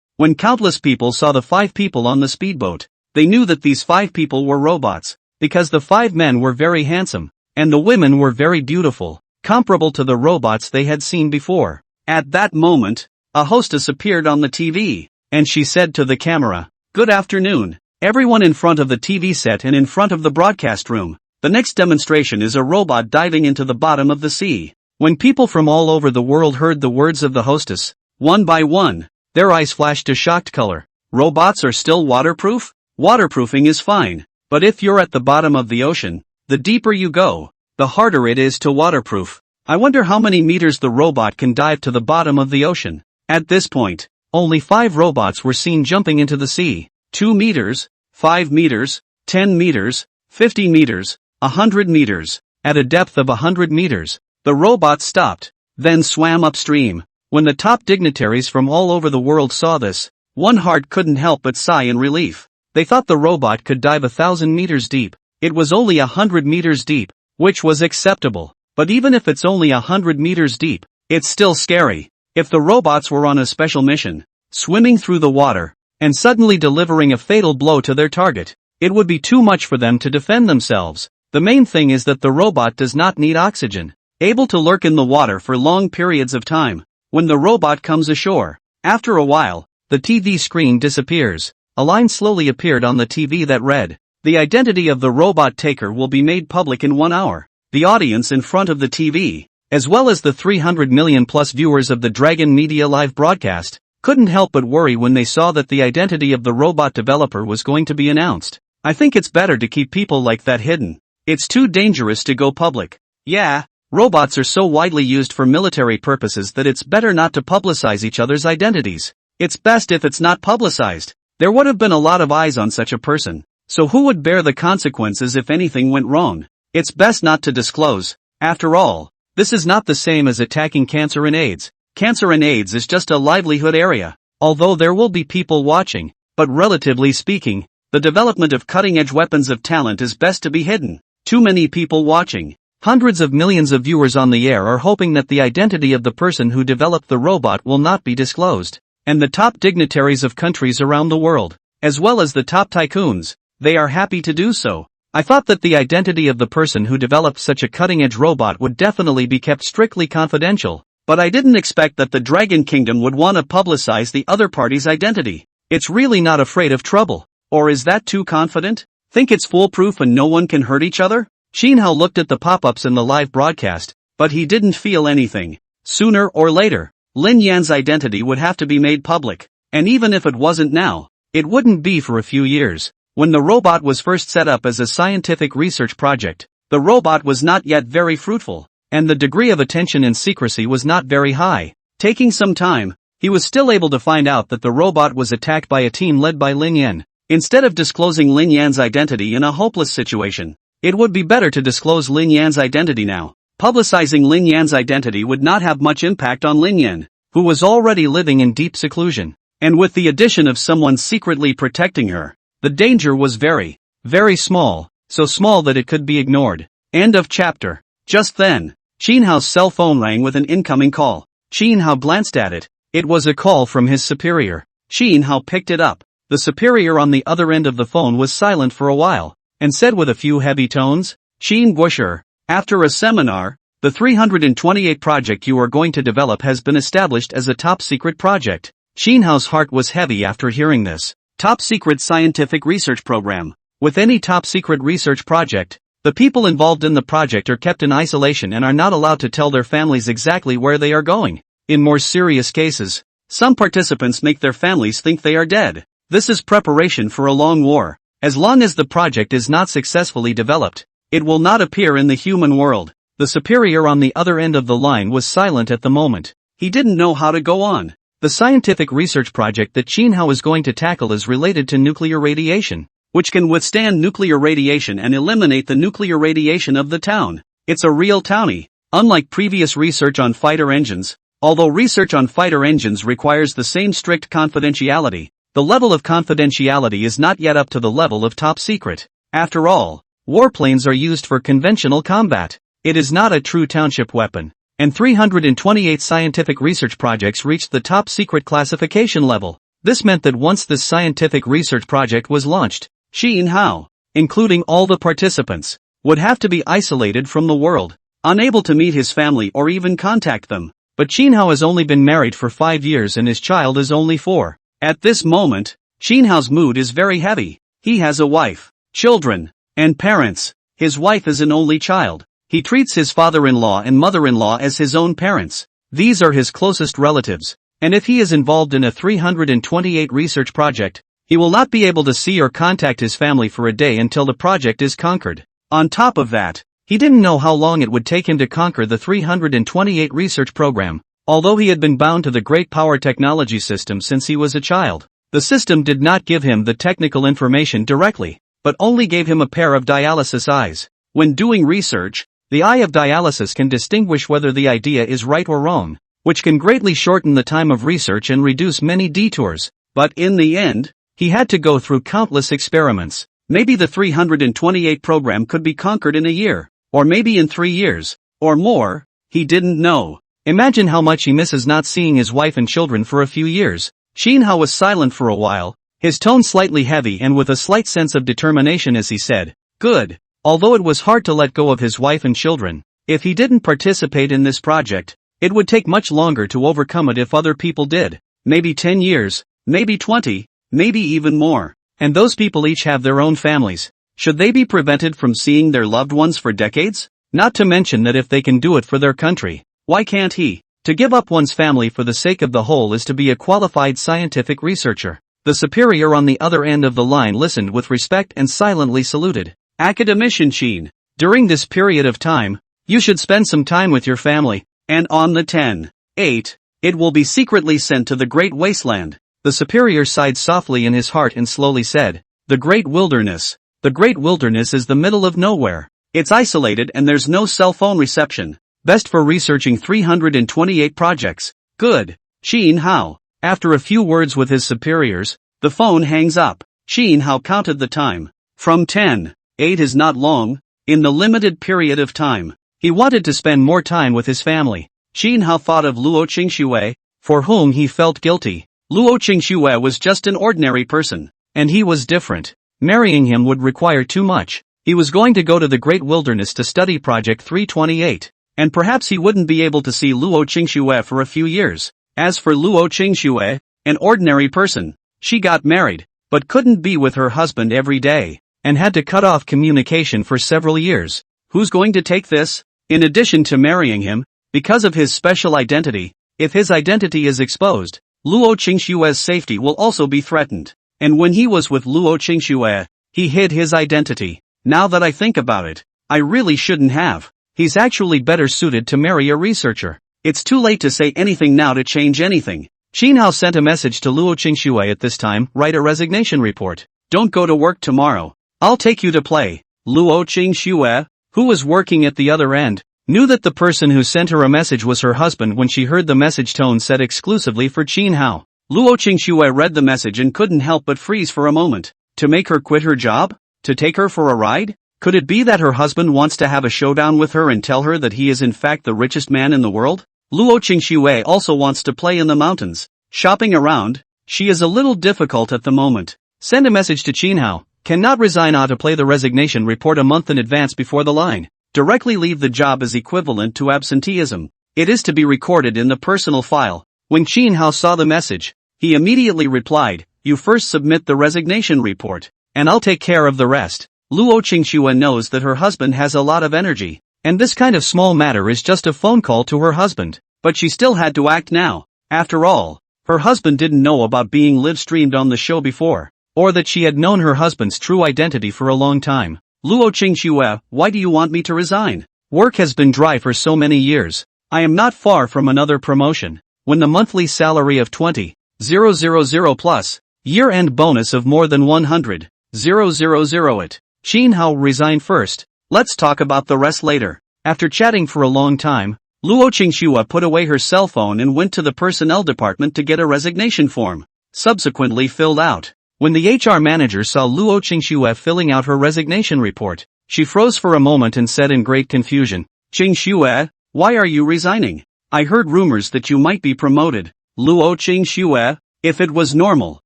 When countless people saw the 5 people on the speedboat, they knew that these 5 people were robots, because the 5 men were very handsome, and the women were very beautiful, comparable to the robots they had seen before. At that moment, a hostess appeared on the TV, and she said to the camera, "Good afternoon, everyone in front of the TV set and in front of the broadcast room. The next demonstration is a robot diving into the bottom of the sea." When people from all over the world heard the words of the hostess, one by one, their eyes flashed a shocked color. Robots are still waterproof? Waterproofing is fine, but if you're at the bottom of the ocean, the deeper you go, the harder it is to waterproof. I wonder how many meters the robot can dive to the bottom of the ocean. At this point, only 5 robots were seen jumping into the sea. 2 meters, 5 meters, 10 meters, 50 meters, 100 meters. At a depth of 100 meters, the robot stopped. then swam upstream. When the top dignitaries from all over the world saw this, one heart couldn't help but sigh in relief. They thought the robot could dive 1,000 meters deep. It was only 100 meters deep, which was acceptable. But even if it's only 100 meters deep, it's still scary. If the robots were on a special mission, swimming through the water, and suddenly delivering a fatal blow to their target, it would be too much for them to defend themselves. The main thing is that the robot does not need oxygen, able to lurk in the water for long periods of time. When the robot comes ashore, after a while, the TV screen disappears. A line slowly appeared on the TV that read, "The identity of the robot taker will be made public in 1 hour." The audience in front of the TV, as well as the 300 million plus viewers of the Dragon Media live broadcast, couldn't help but worry when they saw that the identity of the robot developer was going to be announced. I think it's better to keep people like that hidden. It's too dangerous to go public. Yeah, robots are so widely used for military purposes that it's better not to publicize each other's identities. It's best if it's not publicized. There would have been a lot of eyes on such a person. So who would bear the consequences if anything went wrong? It's best not to disclose. After all, this is not the same as attacking cancer and AIDS. Cancer and AIDS is just a livelihood area. Although there will be people watching, but relatively speaking, the development of cutting-edge weapons of talent is best to be hidden. Too many people watching. Hundreds of millions of viewers on the air are hoping that the identity of the person who developed the robot will not be disclosed. And the top dignitaries of countries around the world, as well as the top tycoons, they are happy to do so. I thought that the identity of the person who developed such a cutting-edge robot would definitely be kept strictly confidential, but I didn't expect that the Dragon Kingdom would want to publicize the other party's identity. It's really not afraid of trouble. Or is that too confident? Think it's foolproof and no one can hurt each other? Xin Hao looked at the pop-ups in the live broadcast, but he didn't feel anything. Sooner or later, Lin Yan's identity would have to be made public, and even if it wasn't now, it wouldn't be for a few years. When the robot was first set up as a scientific research project, the robot was not yet very fruitful, and the degree of attention and secrecy was not very high. Taking some time, he was still able to find out that the robot was attacked by a team led by Lin Yan. Instead of disclosing Lin Yan's identity in a hopeless situation, it would be better to disclose Lin Yan's identity now. Publicizing Lin Yan's identity would not have much impact on Lin Yan, who was already living in deep seclusion. And with the addition of someone secretly protecting her, the danger was very, very small, so small that it could be ignored. End of chapter. Just then, Xin Hao's cell phone rang with an incoming call. Xin Hao glanced at it. It was a call from his superior. Xin Hao picked it up. The superior on the other end of the phone was silent for a while, and said with a few heavy tones, "Xin Guosher, after a seminar, the 328 project you are going to develop has been established as a top-secret project." Xin Hao's heart was heavy after hearing this. Top-secret scientific research program. With any top-secret research project, the people involved in the project are kept in isolation and are not allowed to tell their families exactly where they are going. In more serious cases, some participants make their families think they are dead. This is preparation for a long war. As long as the project is not successfully developed, it will not appear in the human world. The superior on the other end of the line was silent at the moment. He didn't know how to go on. The scientific research project that Xin Hao is going to tackle is related to nuclear radiation, which can withstand nuclear radiation and eliminate the nuclear radiation of the town. It's a real townie. Unlike previous research on fighter engines, although research on fighter engines requires the same strict confidentiality, the level of confidentiality is not yet up to the level of top secret. After all, warplanes are used for conventional combat. It is not a true township weapon. And 328 scientific research projects reached the top secret classification level. This meant that once this scientific research project was launched, Xin Hao, including all the participants, would have to be isolated from the world, unable to meet his family or even contact them. But Xin Hao has only been married for 5 years and his child is only 4. At this moment, Xin Hao's mood is very heavy. He has a wife, children, and parents. His wife is an only child. He treats his father-in-law and mother-in-law as his own parents. These are his closest relatives, and if he is involved in a 328 research project, he will not be able to see or contact his family for a day until the project is conquered. On top of that, he didn't know how long it would take him to conquer the 328 research program. Although he had been bound to the Great Power Technology System since he was a child, the system did not give him the technical information directly, but only gave him a pair of dialysis eyes. When doing research, The eye of dialysis can distinguish whether the idea is right or wrong, which can greatly shorten the time of research and reduce many detours. But in the end, he had to go through countless experiments. Maybe the 328 program could be conquered in a year, or maybe in 3 years, or more, he didn't know. Imagine how much he misses not seeing his wife and children for a few years. Shin Hao was silent for a while, his tone slightly heavy and with a slight sense of determination as he said, "Good." Although it was hard to let go of his wife and children, if he didn't participate in this project, it would take much longer to overcome it if other people did. Maybe 10 years, maybe 20, maybe even more. And those people each have their own families. Should they be prevented from seeing their loved ones for decades? Not to mention that if they can do it for their country, why can't he? To give up one's family for the sake of the whole is to be a qualified scientific researcher. The superior on the other end of the line listened with respect and silently saluted. Academician Shin, during this period of time, you should spend some time with your family, and on the 10/8, it will be secretly sent to the Great Wasteland. The superior sighed softly in his heart and slowly said, "The Great Wilderness. The Great Wilderness is the middle of nowhere. It's isolated and there's no cell phone reception. Best for researching 328 projects. Good." Shin Hao. After a few words with his superiors, the phone hangs up. Shin Hao counted the time. From 10/8 is not long. In the limited period of time, he wanted to spend more time with his family. Shin Hao thought of Luo Qingxue, for whom he felt guilty. Luo Qingxue was just an ordinary person, and he was different. Marrying him would require too much. He was going to go to the Great Wilderness to study Project 328, and perhaps he wouldn't be able to see Luo Qingxue for a few years. As for Luo Qingxue, an ordinary person, she got married, but couldn't be with her husband every day, and had to cut off communication for several years. Who's going to take this? In addition to marrying him, because of his special identity, if his identity is exposed, Luo Qingxue's safety will also be threatened. And when he was with Luo Qingxue, he hid his identity. Now that I think about it, I really shouldn't have. He's actually better suited to marry a researcher. It's too late to say anything now to change anything. Shin Hao sent a message to Luo Qingxue at this time, write a resignation report. Don't go to work tomorrow. I'll take you to play. Luo Qingxue, who was working at the other end, knew that the person who sent her a message was her husband when she heard the message tone set exclusively for Shin Hao. Luo Qingxue read the message and couldn't help but freeze for a moment. To make her quit her job? To take her for a ride? Could it be that her husband wants to have a showdown with her and tell her that he is in fact the richest man in the world? Luo Qingxue also wants to play in the mountains. Shopping around, she is a little difficult at the moment. Send a message to Shin Hao. Cannot resign to play the resignation report a month in advance before the line. Directly leave the job is equivalent to absenteeism. It is to be recorded in the personal file. When Shin Hao saw the message, he immediately replied, "You first submit the resignation report, and I'll take care of the rest." Luo Qingxue knows that her husband has a lot of energy, and this kind of small matter is just a phone call to her husband. But she still had to act now. After all, her husband didn't know about being live-streamed on the show before, or that she had known her husband's true identity for a long time. Luo Qingxue, why do you want me to resign? Work has been dry for so many years. I am not far from another promotion. When the monthly salary of 20,000 plus, year-end bonus of more than 100,000 it. Shin Hao resign first. Let's talk about the rest later. After chatting for a long time, Luo Qingxue put away her cell phone and went to the personnel department to get a resignation form, subsequently filled out. When the HR manager saw Luo Qingxue filling out her resignation report, she froze for a moment and said in great confusion, "Qingxue, why are you resigning? I heard rumors that you might be promoted." Luo Qingxue, if it was normal,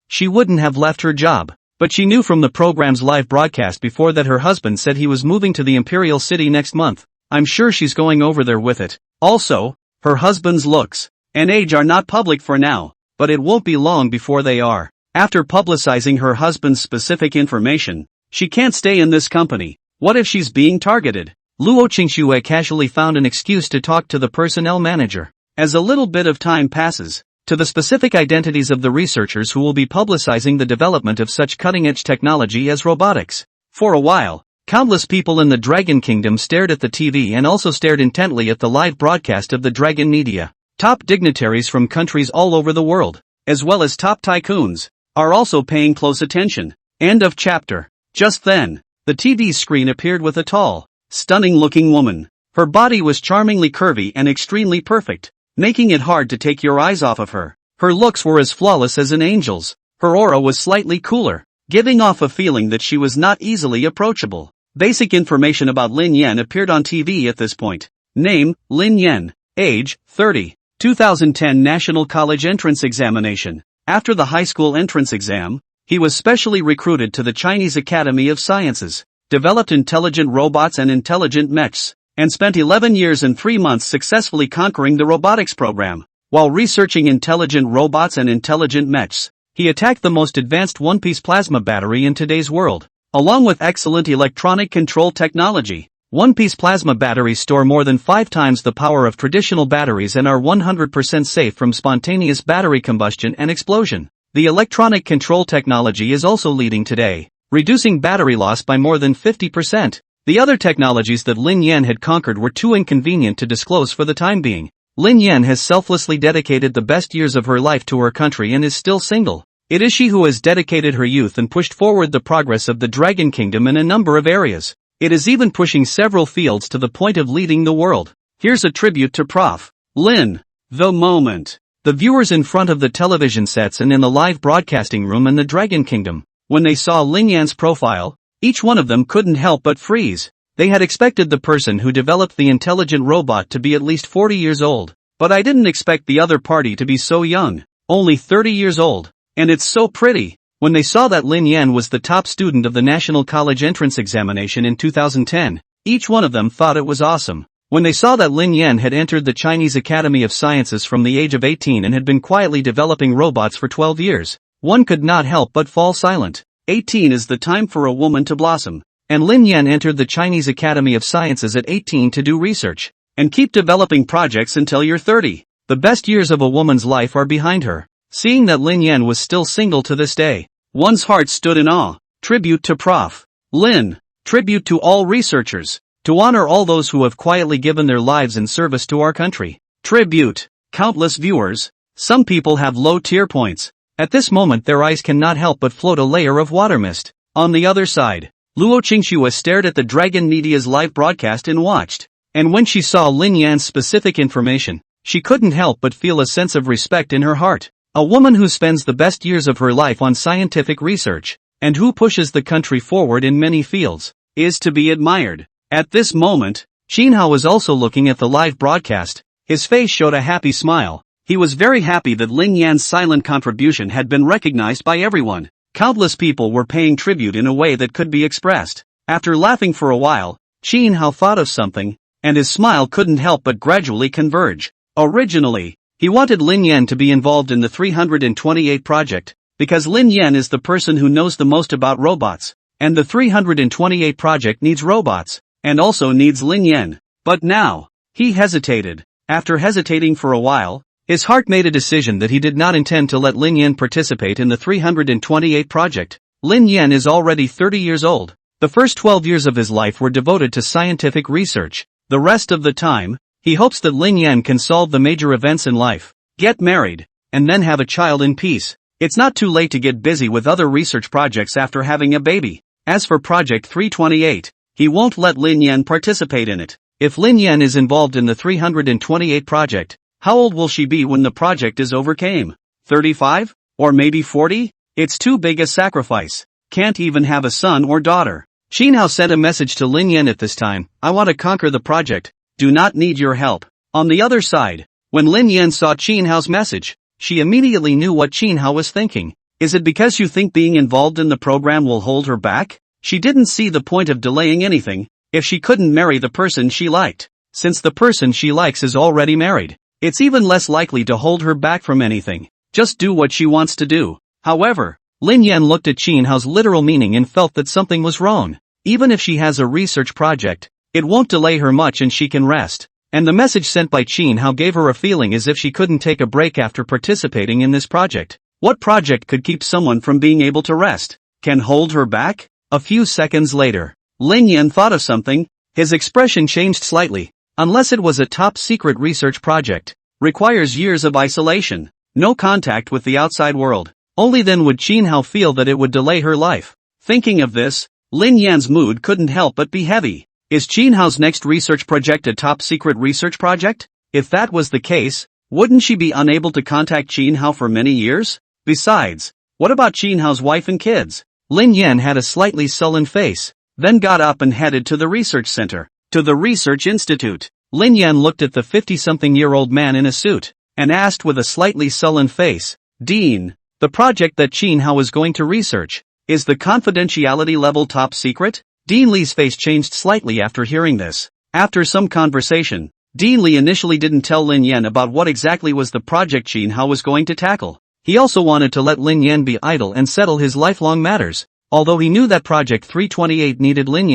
she wouldn't have left her job. But she knew from the program's live broadcast before that her husband said he was moving to the Imperial City next month. I'm sure she's going over there with it. Also, her husband's looks and age are not public for now, but it won't be long before they are. After publicizing her husband's specific information, she can't stay in this company. What if she's being targeted? Luo Qingxue casually found an excuse to talk to the personnel manager. As a little bit of time passes, to the specific identities of the researchers who will be publicizing the development of such cutting-edge technology as robotics. For a while, countless people in the Dragon Kingdom stared at the TV and also stared intently at the live broadcast of the Dragon Media. Top dignitaries from countries all over the world, as well as top tycoons, are also paying close attention. End of chapter. Just then, the TV screen appeared with a tall, stunning-looking woman, Her body was charmingly curvy and extremely perfect, making it hard to take your eyes off of her. Her looks were as flawless as an angel's. Her aura was slightly cooler, giving off a feeling that she was not easily approachable. Basic information about Lin Yan appeared on TV at this point. Name, Lin Yan. Age, 30. 2010 National College Entrance Examination. After the high school entrance exam, he was specially recruited to the Chinese Academy of Sciences, developed intelligent robots and intelligent mechs, and spent 11 years and 3 months successfully conquering the robotics program. While researching intelligent robots and intelligent mechs, he attacked the most advanced one-piece plasma battery in today's world. Along with excellent electronic control technology, one-piece plasma batteries store more than 5 times the power of traditional batteries and are 100% safe from spontaneous battery combustion and explosion. The electronic control technology is also leading today, reducing battery loss by more than 50%. The other technologies that Lin Yan had conquered were too inconvenient to disclose for the time being. Lin Yan has selflessly dedicated the best years of her life to her country and is still single. It is she who has dedicated her youth and pushed forward the progress of the Dragon Kingdom in a number of areas. It is even pushing several fields to the point of leading the world. Here's a tribute to Prof. Lin. The moment. The viewers in front of the television sets and in the live broadcasting room in the Dragon Kingdom, when they saw Lin Yan's profile, each one of them couldn't help but freeze. They had expected the person who developed the intelligent robot to be at least 40 years old, but I didn't expect the other party to be so young, only 30 years old. And it's so pretty. When they saw that Lin Yan was the top student of the National College Entrance Examination in 2010, each one of them thought it was awesome. When they saw that Lin Yan had entered the Chinese Academy of Sciences from the age of 18 and had been quietly developing robots for 12 years, one could not help but fall silent. 18 is the time for a woman to blossom, and Lin Yan entered the Chinese Academy of Sciences at 18 to do research, and keep developing projects until you're 30. The best years of a woman's life are behind her. Seeing that Lin Yan was still single to this day, one's heart stood in awe. Tribute to Prof. Lin. Tribute to all researchers. To honor all those who have quietly given their lives in service to our country. Tribute. Countless viewers. Some people have low tier points. At this moment their eyes cannot help but float a layer of water mist. On the other side, Luo Qingxua stared at the Dragon Media's live broadcast and watched. And when she saw Lin Yan's specific information, she couldn't help but feel a sense of respect in her heart. A woman who spends the best years of her life on scientific research, and who pushes the country forward in many fields, is to be admired. At this moment, Xinhao was also looking at the live broadcast. His face showed a happy smile. He was very happy that Lin Yan's silent contribution had been recognized by everyone. Countless people were paying tribute in a way that could be expressed. After laughing for a while, Xinhao thought of something, and his smile couldn't help but gradually converge. Originally, he wanted Lin Yan to be involved in the 328 project, because Lin Yan is the person who knows the most about robots, and the 328 project needs robots, and also needs Lin Yan. But now, he hesitated. After hesitating for a while, his heart made a decision that he did not intend to let Lin Yan participate in the 328 project. Lin Yan is already 30 years old. The first 12 years of his life were devoted to scientific research. The rest of the time, he hopes that Lin Yan can solve the major events in life, get married, and then have a child in peace. It's not too late to get busy with other research projects after having a baby. As for Project 328, he won't let Lin Yan participate in it. If Lin Yan is involved in the 328 project, how old will she be when the project is overcame? 35? Or maybe 40? It's too big a sacrifice. Can't even have a son or daughter. Xinhao sent a message to Lin Yan at this time. I want to conquer the project. Do not need your help. On the other side, when Lin Yan saw Xinhao's message, she immediately knew what Xinhao was thinking. Is it because you think being involved in the program will hold her back? She didn't see the point of delaying anything, if she couldn't marry the person she liked. Since the person she likes is already married, it's even less likely to hold her back from anything. Just do what she wants to do. However, Lin Yan looked at Xinhao's literal meaning and felt that something was wrong. Even if she has a research project, it won't delay her much and she can rest. And the message sent by Xinhao gave her a feeling as if she couldn't take a break after participating in this project. What project could keep someone from being able to rest? Can hold her back? A few seconds later, Lin Yan thought of something. His expression changed slightly. Unless it was a top-secret research project, requires years of isolation, no contact with the outside world. Only then would Xinhao feel that it would delay her life. Thinking of this, Lin Yan's mood couldn't help but be heavy. Is Qin Hao's next research project a top-secret research project? If that was the case, wouldn't she be unable to contact Qin Hao for many years? Besides, what about Qin Hao's wife and kids? Lin Yan had a slightly sullen face, then got up and headed to the research center, to the research institute. Lin Yan looked at the 50-something-year-old man in a suit, and asked with a slightly sullen face, Dean, the project that Qin Hao is going to research, is the confidentiality level top secret? Dean Li's face changed slightly after hearing this. After some conversation, Dean Li initially didn't tell Lin Yan about what exactly was the project Qin Hao was going to tackle. He also wanted to let Lin Yan be idle and settle his lifelong matters. Although he knew that Project 328 needed Lin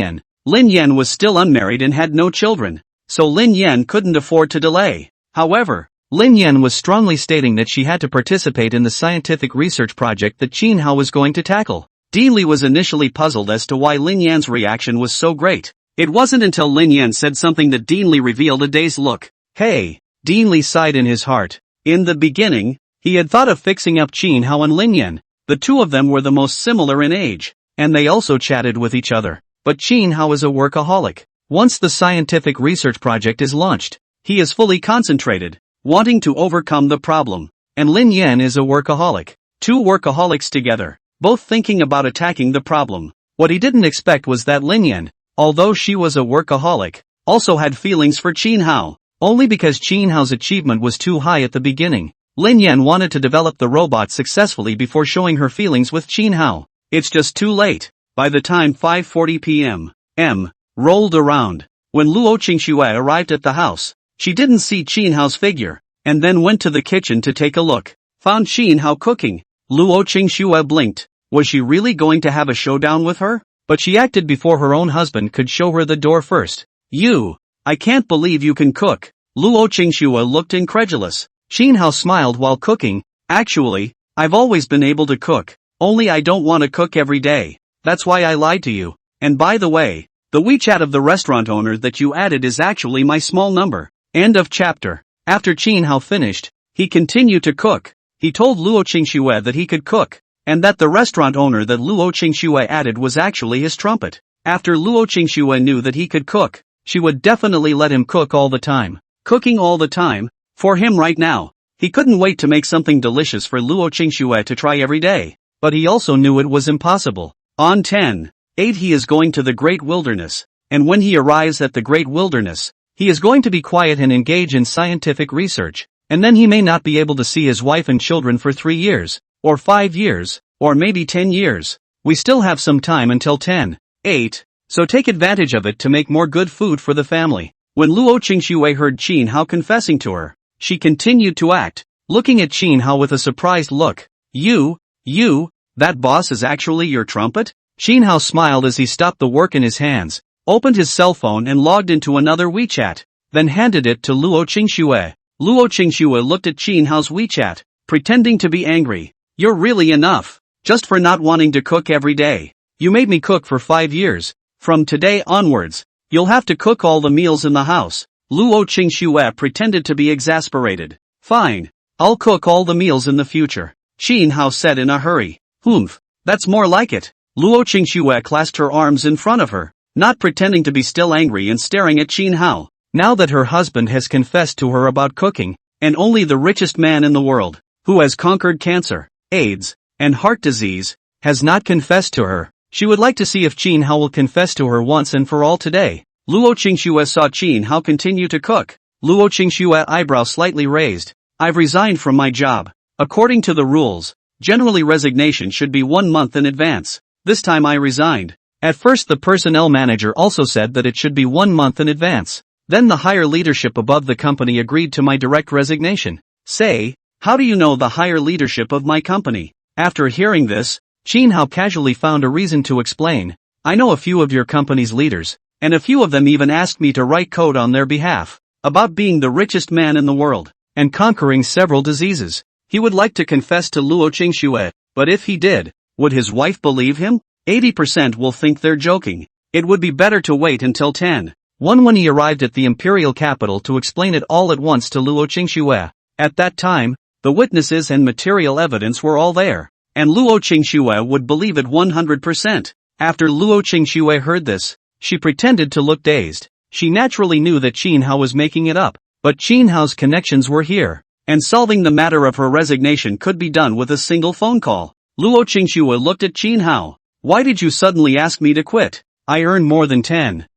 Yan was still unmarried and had no children, so Lin Yan couldn't afford to delay. However, Lin Yan was strongly stating that she had to participate in the scientific research project that Qin Hao was going to tackle. Dean Li was initially puzzled as to why Lin Yan's reaction was so great. It wasn't until Lin Yan said something that Dean Li revealed a dazed look. Hey, Dean Li sighed in his heart. In the beginning, he had thought of fixing up Qin Hao and Lin Yan. The two of them were the most similar in age, and they also chatted with each other. But Qin Hao is a workaholic. Once the scientific research project is launched, he is fully concentrated, wanting to overcome the problem. And Lin Yan is a workaholic. Two workaholics together, both thinking about attacking the problem. What he didn't expect was that Lin Yan, although she was a workaholic, also had feelings for Qin Hao. Only because Qin Hao's achievement was too high at the beginning, Lin Yan wanted to develop the robot successfully before showing her feelings with Qin Hao. It's just too late. By the time 5:40 p.m. rolled around, when Luo Qingxue arrived at the house, she didn't see Qin Hao's figure, and then went to the kitchen to take a look. Found Qin Hao cooking. Luo Qingxue blinked. Was she really going to have a showdown with her? But she acted before her own husband could show her the door first. I can't believe you can cook. Luo Qingxue looked incredulous. Qin Hao smiled while cooking. Actually, I've always been able to cook, only I don't want to cook every day. That's why I lied to you. And by the way, the WeChat of the restaurant owner that you added is actually my small number. End of chapter. After Qin Hao finished, he continued to cook. He told Luo Qingxue that he could cook, and that the restaurant owner that Luo Qingxue added was actually his trumpet. After Luo Qingxue knew that he could cook, she would definitely let him cook all the time. Cooking all the time? For him right now, he couldn't wait to make something delicious for Luo Qingxue to try every day. But he also knew it was impossible. On 10/8 he is going to the Great Wilderness, and when he arrives at the Great Wilderness, he is going to be quiet and engage in scientific research, and then he may not be able to see his wife and children for 3 years, or 5 years, or maybe 10 years. We still have some time until 10/8, so take advantage of it to make more good food for the family. When Luo Qingxue heard Qin Hao confessing to her, she continued to act, looking at Qin Hao with a surprised look. That boss is actually your trumpet? Qin Hao smiled as he stopped the work in his hands, opened his cell phone and logged into another WeChat, then handed it to Luo Qingxue. Luo Qingxue looked at Qin Hao's WeChat, pretending to be angry. You're really enough, just for not wanting to cook every day. You made me cook for 5 years. From today onwards, you'll have to cook all the meals in the house. Luo Qingxue pretended to be exasperated. Fine, I'll cook all the meals in the future, Qin Hao said in a hurry. That's more like it. Luo Qingxue clasped her arms in front of her, not pretending to be still angry and staring at Qin Hao. Now that her husband has confessed to her about cooking, and only the richest man in the world, who has conquered cancer, AIDS, and heart disease, has not confessed to her, she would like to see if Qin Hao will confess to her once and for all today. Luo Qingxue saw Qin Hao continue to cook. Luo Qingxue eyebrow slightly raised. I've resigned from my job. According to the rules, generally resignation should be 1 month in advance. This time I resigned. At first the personnel manager also said that it should be 1 month in advance. Then the higher leadership above the company agreed to my direct resignation. Say, how do you know the higher leadership of my company? After hearing this, Qin Hao casually found a reason to explain. I know a few of your company's leaders, and a few of them even asked me to write code on their behalf, about being the richest man in the world, and conquering several diseases. He would like to confess to Luo Qingxue, but if he did, would his wife believe him? 80% will think they're joking. It would be better to wait until 10/1 when he arrived at the imperial capital to explain it all at once to Luo Qingxue. At that time, the witnesses and material evidence were all there, and Luo Qingxue would believe it 100%. After Luo Qingxue heard this, She pretended to look dazed. She naturally knew that Qin Hao was making it up, but Qin Hao's connections were here, and solving the matter of her resignation could be done with a single phone call. Luo Qingxue looked at Qin Hao. Why did you suddenly ask me to quit? I earn more than 10,000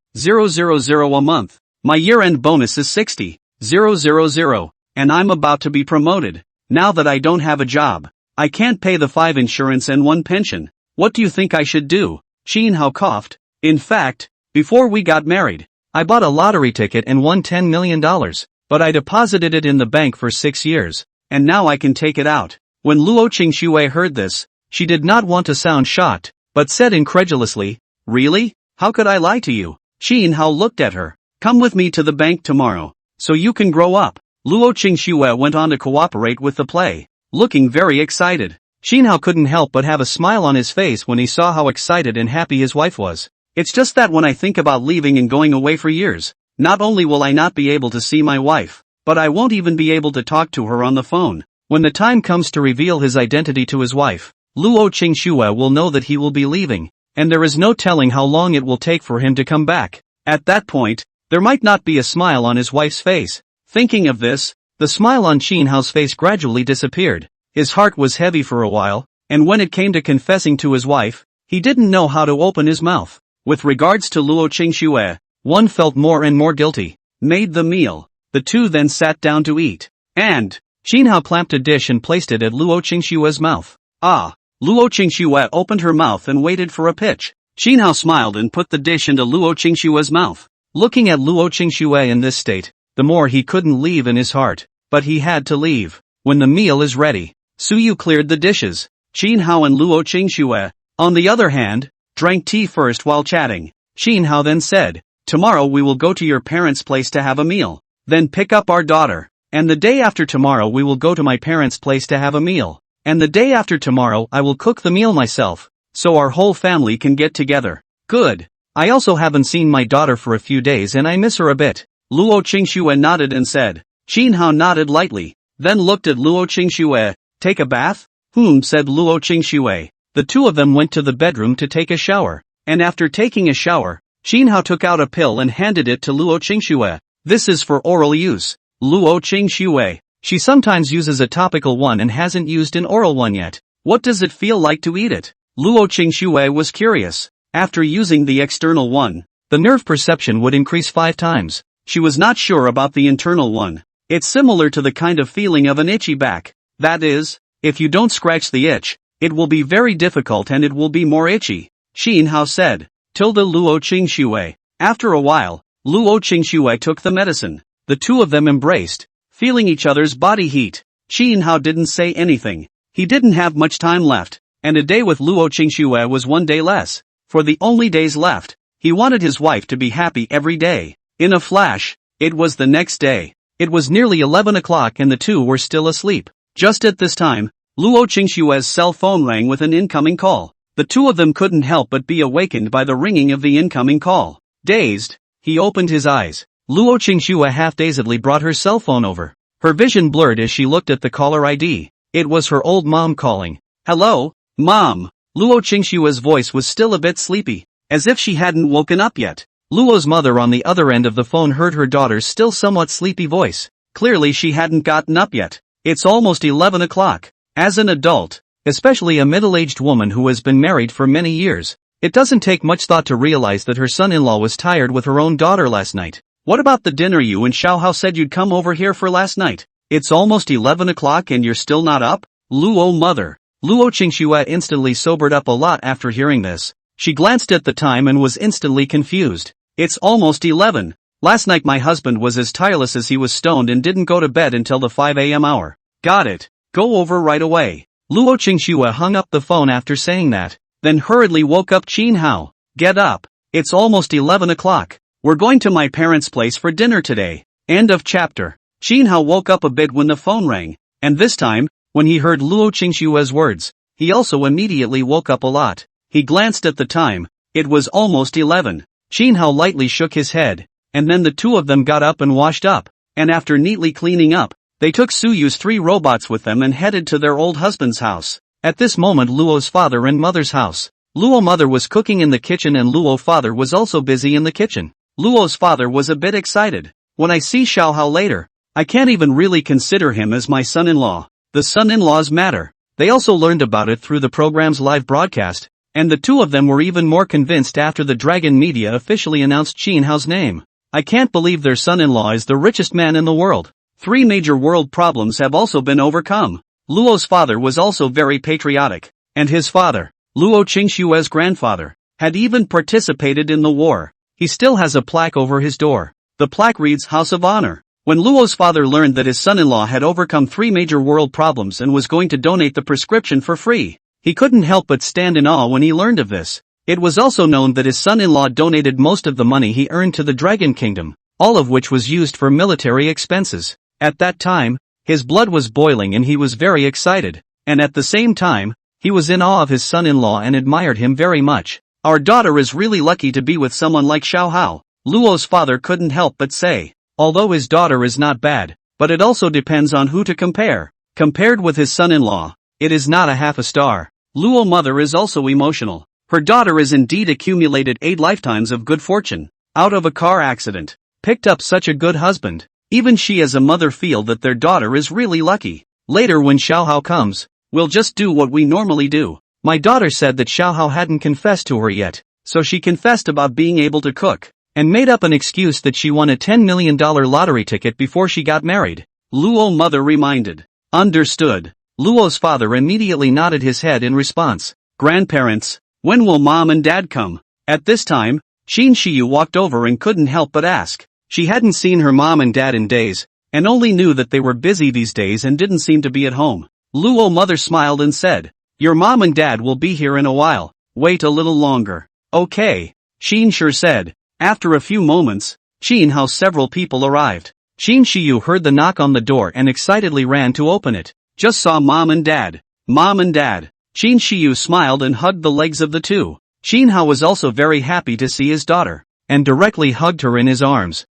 a month. My year-end bonus is 60,000, and I'm about to be promoted. Now that I don't have a job, I can't pay the 5 insurance and 1 pension. What do you think I should do? Qin Hao coughed. In fact, before we got married, I bought a lottery ticket and won $10 million, but I deposited it in the bank for 6 years, and now I can take it out. When Luo Qingxue heard this, she did not want to sound shocked, but said incredulously, Really? How could I lie to you? Qin Hao looked at her. Come with me to the bank tomorrow, so you can grow up. Luo Qingxue went on to cooperate with the play, looking very excited. Qin Hao couldn't help but have a smile on his face when he saw how excited and happy his wife was. It's just that when I think about leaving and going away for years, not only will I not be able to see my wife, but I won't even be able to talk to her on the phone. When the time comes to reveal his identity to his wife, Luo Qingxue will know that he will be leaving, and there is no telling how long it will take for him to come back. At that point, there might not be a smile on his wife's face. Thinking of this, the smile on Qin Hao's face gradually disappeared. His heart was heavy for a while, and when it came to confessing to his wife, he didn't know how to open his mouth. With regards to Luo Qingxue, one felt more and more guilty. Made the meal. The two then sat down to eat. And Qin Hao clamped a dish and placed it at Luo Qingxue's mouth. Ah! Luo Qingxue opened her mouth and waited for a pitch. Qin Hao smiled and put the dish into Luo Qingxue's mouth. Looking at Luo Qingxue in this state, the more he couldn't leave in his heart. But he had to leave. When the meal is ready, Suyu cleared the dishes. Qin Hao and Luo Qingxue, on the other hand, drank tea first while chatting. Qin Hao then said, Tomorrow we will go to your parents' place to have a meal. Then pick up our daughter. And the day after tomorrow we will go to my parents' place to have a meal. And the day after tomorrow I will cook the meal myself, so our whole family can get together. Good. I also haven't seen my daughter for a few days and I miss her a bit. Luo Qingxue nodded and said. Qin Hao nodded lightly, then looked at Luo Qingxue. Take a bath? Said Luo Qingxue. The two of them went to the bedroom to take a shower, and after taking a shower, Qin Hao took out a pill and handed it to Luo Qingxue. This is for oral use. Luo Qingxue. She sometimes uses a topical one and hasn't used an oral one yet. What does it feel like to eat it? Luo Qingxue was curious. After using the external one, the nerve perception would increase 5 times. She was not sure about the internal one. It's similar to the kind of feeling of an itchy back. That is, if you don't scratch the itch, it will be very difficult and it will be more itchy. Qin Hao said. Luo Qingxue. After a while, Luo Qingxue took the medicine. The two of them embraced, feeling each other's body heat. Qin Hao didn't say anything. He didn't have much time left, and a day with Luo Qingxue was 1 day less. For the only days left, he wanted his wife to be happy every day. In a flash, it was the next day. It was nearly 11 o'clock and the two were still asleep. Just at this time, Luo Qingxue's cell phone rang with an incoming call. The two of them couldn't help but be awakened by the ringing of the incoming call. Dazed, he opened his eyes. Luo Qingxue half-dazedly brought her cell phone over. Her vision blurred as she looked at the caller ID. It was her old mom calling. Hello, Mom. Luo Qingxue's voice was still a bit sleepy, as if she hadn't woken up yet. Luo's mother on the other end of the phone heard her daughter's still somewhat sleepy voice. Clearly she hadn't gotten up yet. It's almost 11 o'clock. As an adult, especially a middle-aged woman who has been married for many years, it doesn't take much thought to realize that her son-in-law was tired with her own daughter last night. What about the dinner you and Xiaohao said you'd come over here for last night? It's almost 11 o'clock and you're still not up? Luo mother. Luo Qingxue instantly sobered up a lot after hearing this. She glanced at the time and was instantly confused. It's almost 11. Last night my husband was as tireless as he was stoned and didn't go to bed until the 5 a.m. hour. Got it. Go over right away. Luo Qingxue hung up the phone after saying that, then hurriedly woke up Qin Hao. Get up. It's almost 11 o'clock. We're going to my parents' place for dinner today. End of chapter. Qin Hao woke up a bit when the phone rang, and this time, when he heard Luo Qingxue's words, he also immediately woke up a lot. He glanced at the time. It was almost 11. Qin Hao lightly shook his head, and then the two of them got up and washed up, and after neatly cleaning up, they took Suyu's 3 robots with them and headed to their old husband's house. At this moment Luo's father and mother's house, Luo mother was cooking in the kitchen and Luo father was also busy in the kitchen. Luo's father was a bit excited. When I see Xiao Hao later, I can't even really consider him as my son-in-law. The son-in-laws matter. They also learned about it through the program's live broadcast, and the two of them were even more convinced after the Dragon Media officially announced Xin Hao's name. I can't believe their son-in-law is the richest man in the world. 3 major world problems have also been overcome. Luo's father was also very patriotic, and his father, Luo Qingshue's grandfather, had even participated in the war. He still has a plaque over his door. The plaque reads House of Honor. When Luo's father learned that his son-in-law had overcome 3 major world problems and was going to donate the prescription for free, he couldn't help but stand in awe when he learned of this. It was also known that his son-in-law donated most of the money he earned to the Dragon Kingdom, all of which was used for military expenses. At that time, his blood was boiling and he was very excited, and at the same time, he was in awe of his son-in-law and admired him very much. Our daughter is really lucky to be with someone like Xiao Hao, Luo's father couldn't help but say. Although his daughter is not bad, but it also depends on who to compare. Compared with his son-in-law, it is not a half a star. Luo mother is also emotional. Her daughter is indeed accumulated 8 lifetimes of good fortune, out of a car accident, picked up such a good husband. Even she as a mother feel that their daughter is really lucky. Later when Xiao Hao comes, we'll just do what we normally do. My daughter said that Xiao Hao hadn't confessed to her yet, so she confessed about being able to cook, and made up an excuse that she won a $10 million lottery ticket before she got married. Luo mother reminded. Understood. Luo's father immediately nodded his head in response. Grandparents, when will mom and dad come? At this time, Xin Shiyu walked over and couldn't help but ask. She hadn't seen her mom and dad in days, and only knew that they were busy these days and didn't seem to be at home. Luo mother smiled and said, your mom and dad will be here in a while, wait a little longer. Okay, Xin sure said. After a few moments, Xin Hao several people arrived. Xin Shiyu heard the knock on the door and excitedly ran to open it. Just saw mom and dad. Mom and dad. Xin Shiyu smiled and hugged the legs of the two. Xin Hao was also very happy to see his daughter, and directly hugged her in his arms.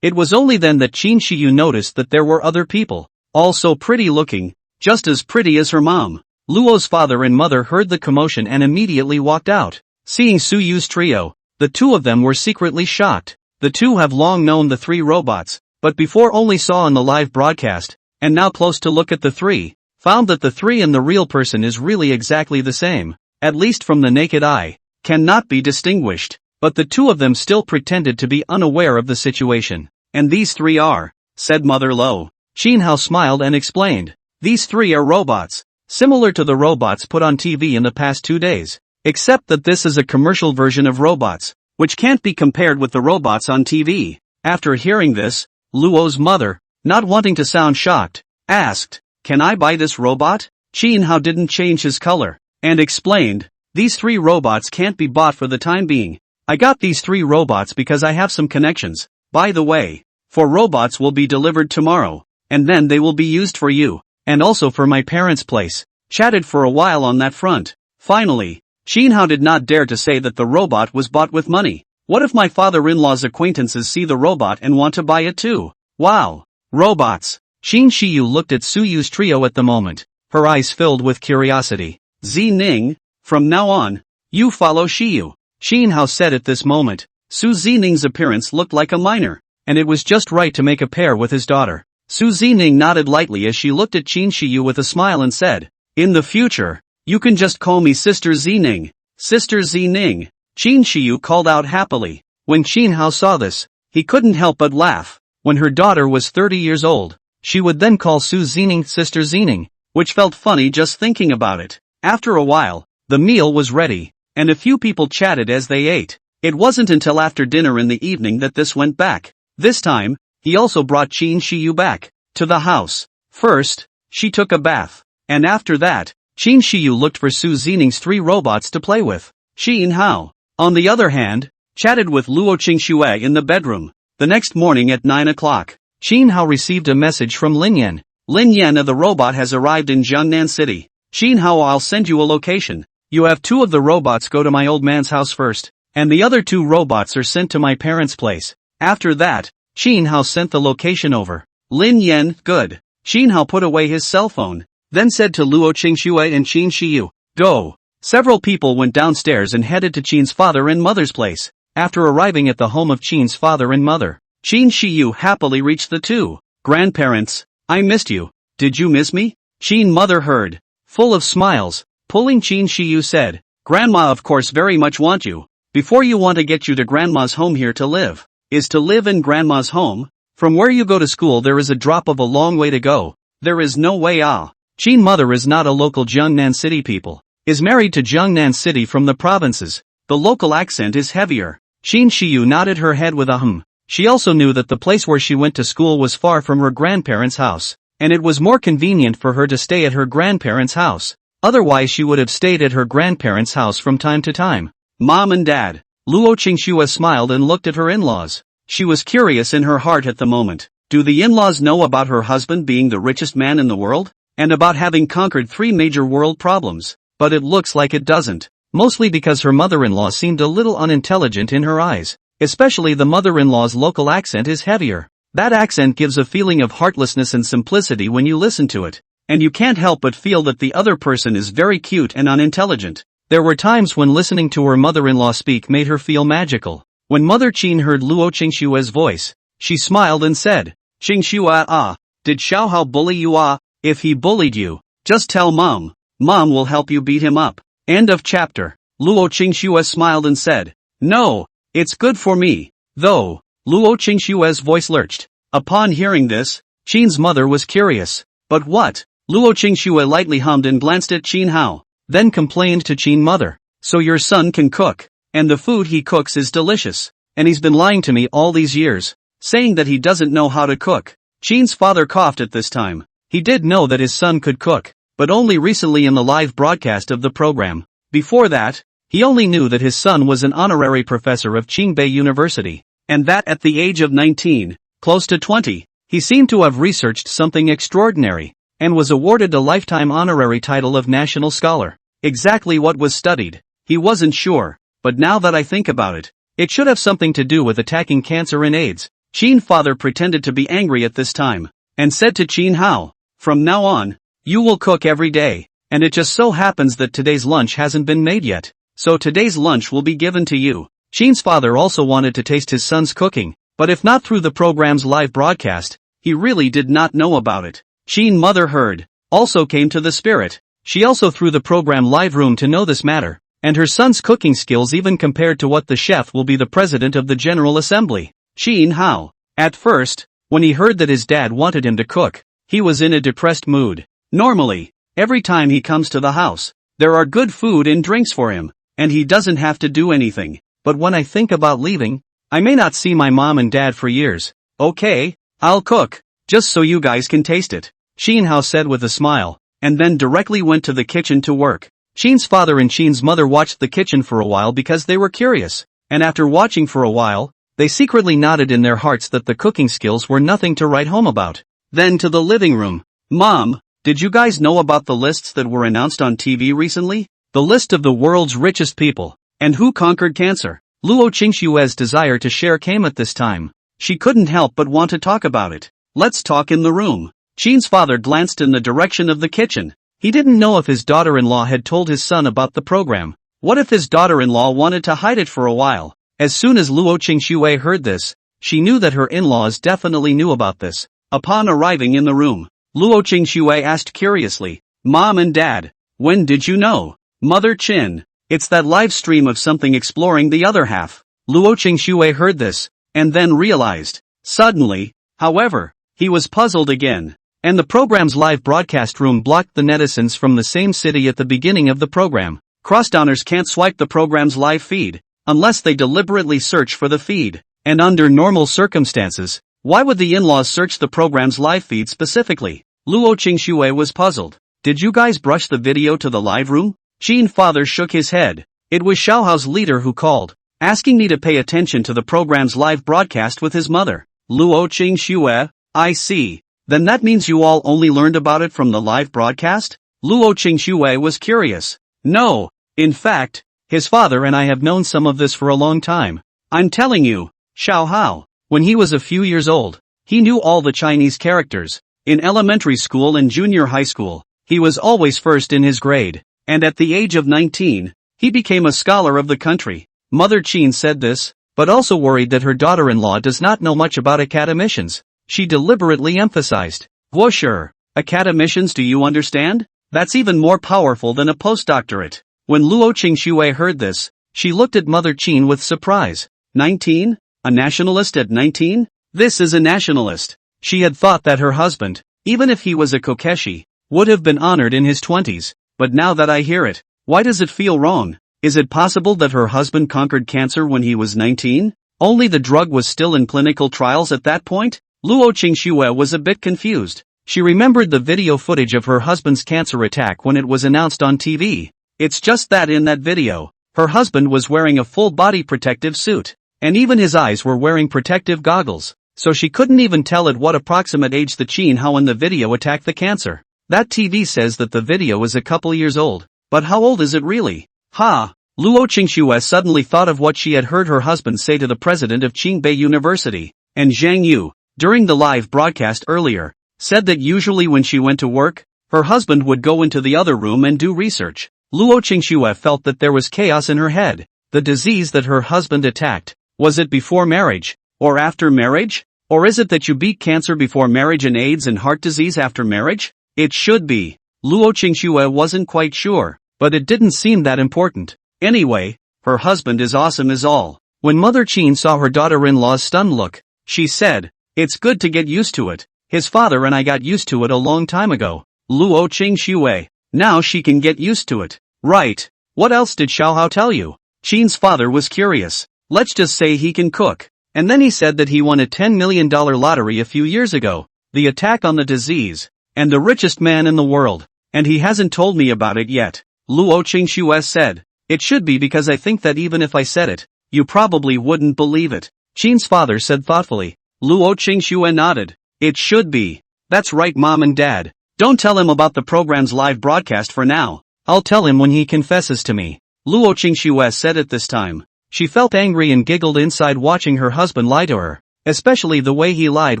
It was only then that Xin Shiyu noticed that there were other people, all so pretty looking, just as pretty as her mom. Luo's father and mother heard the commotion and immediately walked out. Seeing Su Yu's trio, the two of them were secretly shocked. The two have long known the 3 robots, but before only saw on the live broadcast, and now close to look at the 3, found that the 3 and the real person is really exactly the same, at least from the naked eye, cannot be distinguished, but the two of them still pretended to be unaware of the situation. And these 3 are, said Mother Lo. Xin Hao smiled and explained, these 3 are robots, similar to the robots put on TV in the past 2 days, except that this is a commercial version of robots, which can't be compared with the robots on TV. After hearing this, Luo's mother, not wanting to sound shocked, asked, can I buy this robot? Xin Hao didn't change his color, and explained, these 3 robots can't be bought for the time being. I got these 3 robots because I have some connections. By the way, 4 robots will be delivered tomorrow, and then they will be used for you, and also for my parents' place. Chatted for a while on that front. Finally, Xin Hao did not dare to say that the robot was bought with money. What if my father-in-law's acquaintances see the robot and want to buy it too? Wow! Robots! Xin Shiyu looked at Su Yu's trio at the moment, her eyes filled with curiosity. Zining, from now on, you follow Shiyu. Xin Hao said at this moment. Su Zining's appearance looked like a minor, and it was just right to make a pair with his daughter. Su Zining nodded lightly as she looked at Xin Shiyu with a smile and said, in the future, you can just call me Sister Zining. Sister Zining. Xin Shiyu called out happily. When Xin Hao saw this, he couldn't help but laugh. When her daughter was 30 years old, she would then call Su Zining Sister Zining, which felt funny just thinking about it. After a while, the meal was ready, and a few people chatted as they ate. It wasn't until after dinner in the evening that this went back. This time, he also brought Xin Shiyu back to the house. First, she took a bath, and after that, Xin Shiyu looked for Su Zining's 3 robots to play with. Xin Hao, on the other hand, chatted with Luo Qingxue in the bedroom. The next morning at 9 o'clock, Xin Hao received a message from Lin Yan. Lin Yan of the robot has arrived in Jiangnan City. Xin Hao, I'll send you a location. You have 2 of the robots go to my old man's house first, and the other 2 robots are sent to my parents' place. After that, Xin Hao sent the location over. Lin Yan, good. Xin Hao put away his cell phone, then said to Luo Qingxue and Xin Shiyu, go. Several people went downstairs and headed to Qin's father and mother's place. After arriving at the home of Qin's father and mother, Qin Shiyu happily reached the two grandparents. I missed you. Did you miss me? Qin mother heard. Full of smiles, pulling Qin Shiyu said, Grandma of course very much want you. Before you want to get you to grandma's home here to live. Is to live in grandma's home? From where you go to school there is a drop of a long way to go. There is no way Qin mother is not a local Jiangnan City people. Is married to Jiangnan City from the provinces. The local accent is heavier. Qin Shiyu nodded her head with a hum. She also knew that the place where she went to school was far from her grandparents' house, and it was more convenient for her to stay at her grandparents' house. Otherwise she would have stayed at her grandparents' house from time to time. Mom and Dad. Luo Qingxue smiled and looked at her in-laws. She was curious in her heart at the moment. Do the in-laws know about her husband being the richest man in the world? And about having conquered 3 major world problems? But it looks like it doesn't. Mostly because her mother-in-law seemed a little unintelligent in her eyes. Especially the mother-in-law's local accent is heavier. That accent gives a feeling of heartlessness and simplicity when you listen to it. And you can't help but feel that the other person is very cute and unintelligent. There were times when listening to her mother-in-law speak made her feel magical. When Mother Qin heard Luo Qingshue's voice, she smiled and said, Qingxue did Xiaohao bully you If he bullied you, just tell Mom. Mom will help you beat him up. End of chapter. Luo Qingxue smiled and said, No, it's good for me. Though, Luo Qingshue's voice lurched. Upon hearing this, Qin's mother was curious. But what? Luo Qingxue lightly hummed and glanced at Qin Hao, then complained to Qin mother. So your son can cook, and the food he cooks is delicious, and he's been lying to me all these years, saying that he doesn't know how to cook. Qin's father coughed at this time. He did know that his son could cook, but only recently in the live broadcast of the program. Before that, he only knew that his son was an honorary professor of Qingbei University, and that at the age of 19, close to 20, he seemed to have researched something extraordinary, and was awarded a lifetime honorary title of National Scholar. Exactly what was studied, he wasn't sure, but now that I think about it, it should have something to do with attacking cancer and AIDS. Qin father pretended to be angry at this time, and said to Qin Hao, From now on, you will cook every day, and it just so happens that today's lunch hasn't been made yet, so today's lunch will be given to you. Qin's father also wanted to taste his son's cooking, but if not through the program's live broadcast, he really did not know about it. Qin mother heard, also came to the spirit. She also through the program live room to know this matter, and her son's cooking skills even compared to what the chef will be the president of the General Assembly. Qin Hao. At first, when he heard that his dad wanted him to cook, he was in a depressed mood. Normally, every time he comes to the house, there are good food and drinks for him, and he doesn't have to do anything. But when I think about leaving, I may not see my mom and dad for years. Okay, I'll cook, just so you guys can taste it, Qin Hao said with a smile, and then directly went to the kitchen to work. Qin's father and Qin's mother watched the kitchen for a while because they were curious, and after watching for a while, they secretly nodded in their hearts that the cooking skills were nothing to write home about. Then to the living room. Mom, did you guys know about the lists that were announced on TV recently? The list of the world's richest people, and who conquered cancer. Luo Qingshue's desire to share came at this time. She couldn't help but want to talk about it. Let's talk in the room. Qin's father glanced in the direction of the kitchen. He didn't know if his daughter-in-law had told his son about the program. What if his daughter-in-law wanted to hide it for a while? As soon as Luo Qingxue heard this, she knew that her in-laws definitely knew about this. Upon arriving in the room, Luo Qingxue asked curiously, Mom and Dad, when did you know? Mother Qin, it's that live stream of something exploring the other half. Luo Qingxue heard this, and then realized. Suddenly, however, he was puzzled again. And the program's live broadcast room blocked the netizens from the same city at the beginning of the program. Crossdowners can't swipe the program's live feed, unless they deliberately search for the feed. And under normal circumstances, why would the in-laws search the program's live feed specifically? Luo Qingxue was puzzled. Did you guys brush the video to the live room? Qin father shook his head. It was Xiaohao's leader who called, asking me to pay attention to the program's live broadcast with his mother. Luo Qingxue, I see. Then that means you all only learned about it from the live broadcast? Luo Qingxue was curious. No, in fact, his father and I have known some of this for a long time. I'm telling you, Xiaohao, when he was a few years old, he knew all the Chinese characters. In elementary school and junior high school, he was always first in his grade, and at the age of 19, he became a scholar of the country. Mother Chin said this, but also worried that her daughter-in-law does not know much about academicians. She deliberately emphasized, "Well, sure, academicians, do you understand? That's even more powerful than a postdoctorate." When Luo Qingxue heard this, she looked at Mother Chin with surprise. 19? A nationalist at 19? This is a nationalist. She had thought that her husband, even if he was a kokeshi, would have been honored in his 20s, but now that I hear it, why does it feel wrong? Is it possible that her husband conquered cancer when he was 19? Only the drug was still in clinical trials at that point? Luo Qingxue was a bit confused. She remembered the video footage of her husband's cancer attack when it was announced on TV. It's just that in that video, her husband was wearing a full-body protective suit, and even his eyes were wearing protective goggles, so she couldn't even tell at what approximate age the Qin Hao in the video attacked the cancer. That TV says that the video is a couple years old, but how old is it really? Luo Qingxue suddenly thought of what she had heard her husband say to the president of Qingbei University, and Zhang Yu, during the live broadcast earlier, said that usually when she went to work, her husband would go into the other room and do research. Luo Qingxue felt that there was chaos in her head. The disease that her husband attacked, was it before marriage, or after marriage? Or is it that you beat cancer before marriage and AIDS and heart disease after marriage? It should be. Luo Qingxue wasn't quite sure, but it didn't seem that important. Anyway, her husband is awesome is all. When Mother Qin saw her daughter-in-law's stunned look, she said, "It's good to get used to it. His father and I got used to it a long time ago." Luo Qingxue. Now she can get used to it. Right. What else did Xiaohao tell you? Qin's father was curious. Let's just say he can cook. And then he said that he won a $10 million lottery a few years ago. The attack on the disease. And the richest man in the world. And he hasn't told me about it yet. Luo Qingxue said. It should be because I think that even if I said it, you probably wouldn't believe it. Qin's father said thoughtfully. Luo Qingxue nodded. It should be. That's right, Mom and Dad. Don't tell him about the program's live broadcast for now. I'll tell him when he confesses to me. Luo Qingxue said at this time. She felt angry and giggled inside watching her husband lie to her, especially the way he lied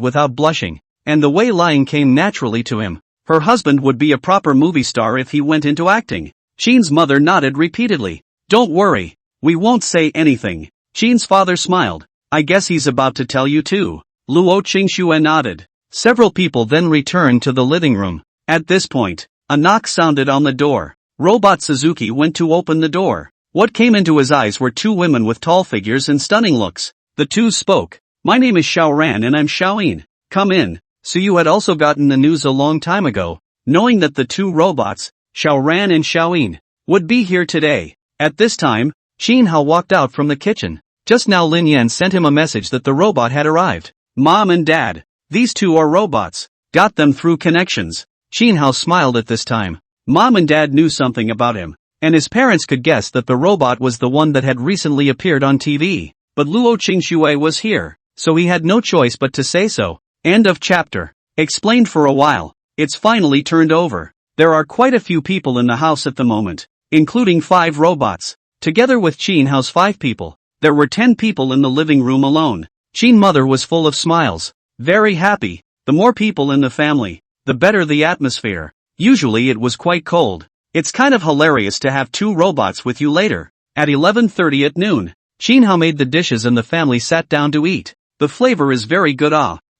without blushing, and the way lying came naturally to him. Her husband would be a proper movie star if he went into acting. Qin's mother nodded repeatedly. Don't worry, we won't say anything. Qin's father smiled. I guess he's about to tell you too. Luo Qingxue nodded. Several people then returned to the living room. At this point, a knock sounded on the door. Robot Suzuki went to open the door. What came into his eyes were two women with tall figures and stunning looks. The two spoke. My name is Xiaoran and I'm Xiaoyin. Come in. So you had also gotten the news a long time ago, knowing that the two robots, Xiaoran and Xiaoyin, would be here today. At this time, Qin Hao walked out from the kitchen. Just now Lin Yan sent him a message that the robot had arrived. Mom and Dad, these two are robots. Got them through connections. Qin Hao smiled at this time. Mom and Dad knew something about him, and his parents could guess that the robot was the one that had recently appeared on TV. But Luo Qingxue was here, so he had no choice but to say so. End of chapter. Explained for a while. It's finally turned over. There are quite a few people in the house at the moment, including 5 robots. Together with Qin Hao's 5 people, there were 10 people in the living room alone. Qin mother was full of smiles. Very happy. The more people in the family, the better the atmosphere. Usually it was quite cold. It's kind of hilarious to have 2 robots with you later. At 11:30 at noon, Qin Hao made the dishes and the family sat down to eat. The flavor is very good.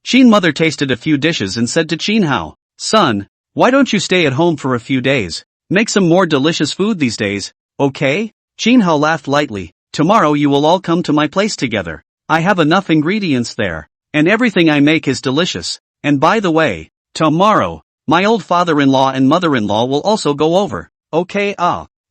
Qin mother tasted a few dishes and said to Qin Hao, Son, why don't you stay at home for a few days? Make some more delicious food these days, okay? Qin Hao laughed lightly. Tomorrow you will all come to my place together. I have enough ingredients there, and everything I make is delicious. And by the way, tomorrow, my old father-in-law and mother-in-law will also go over. Okay,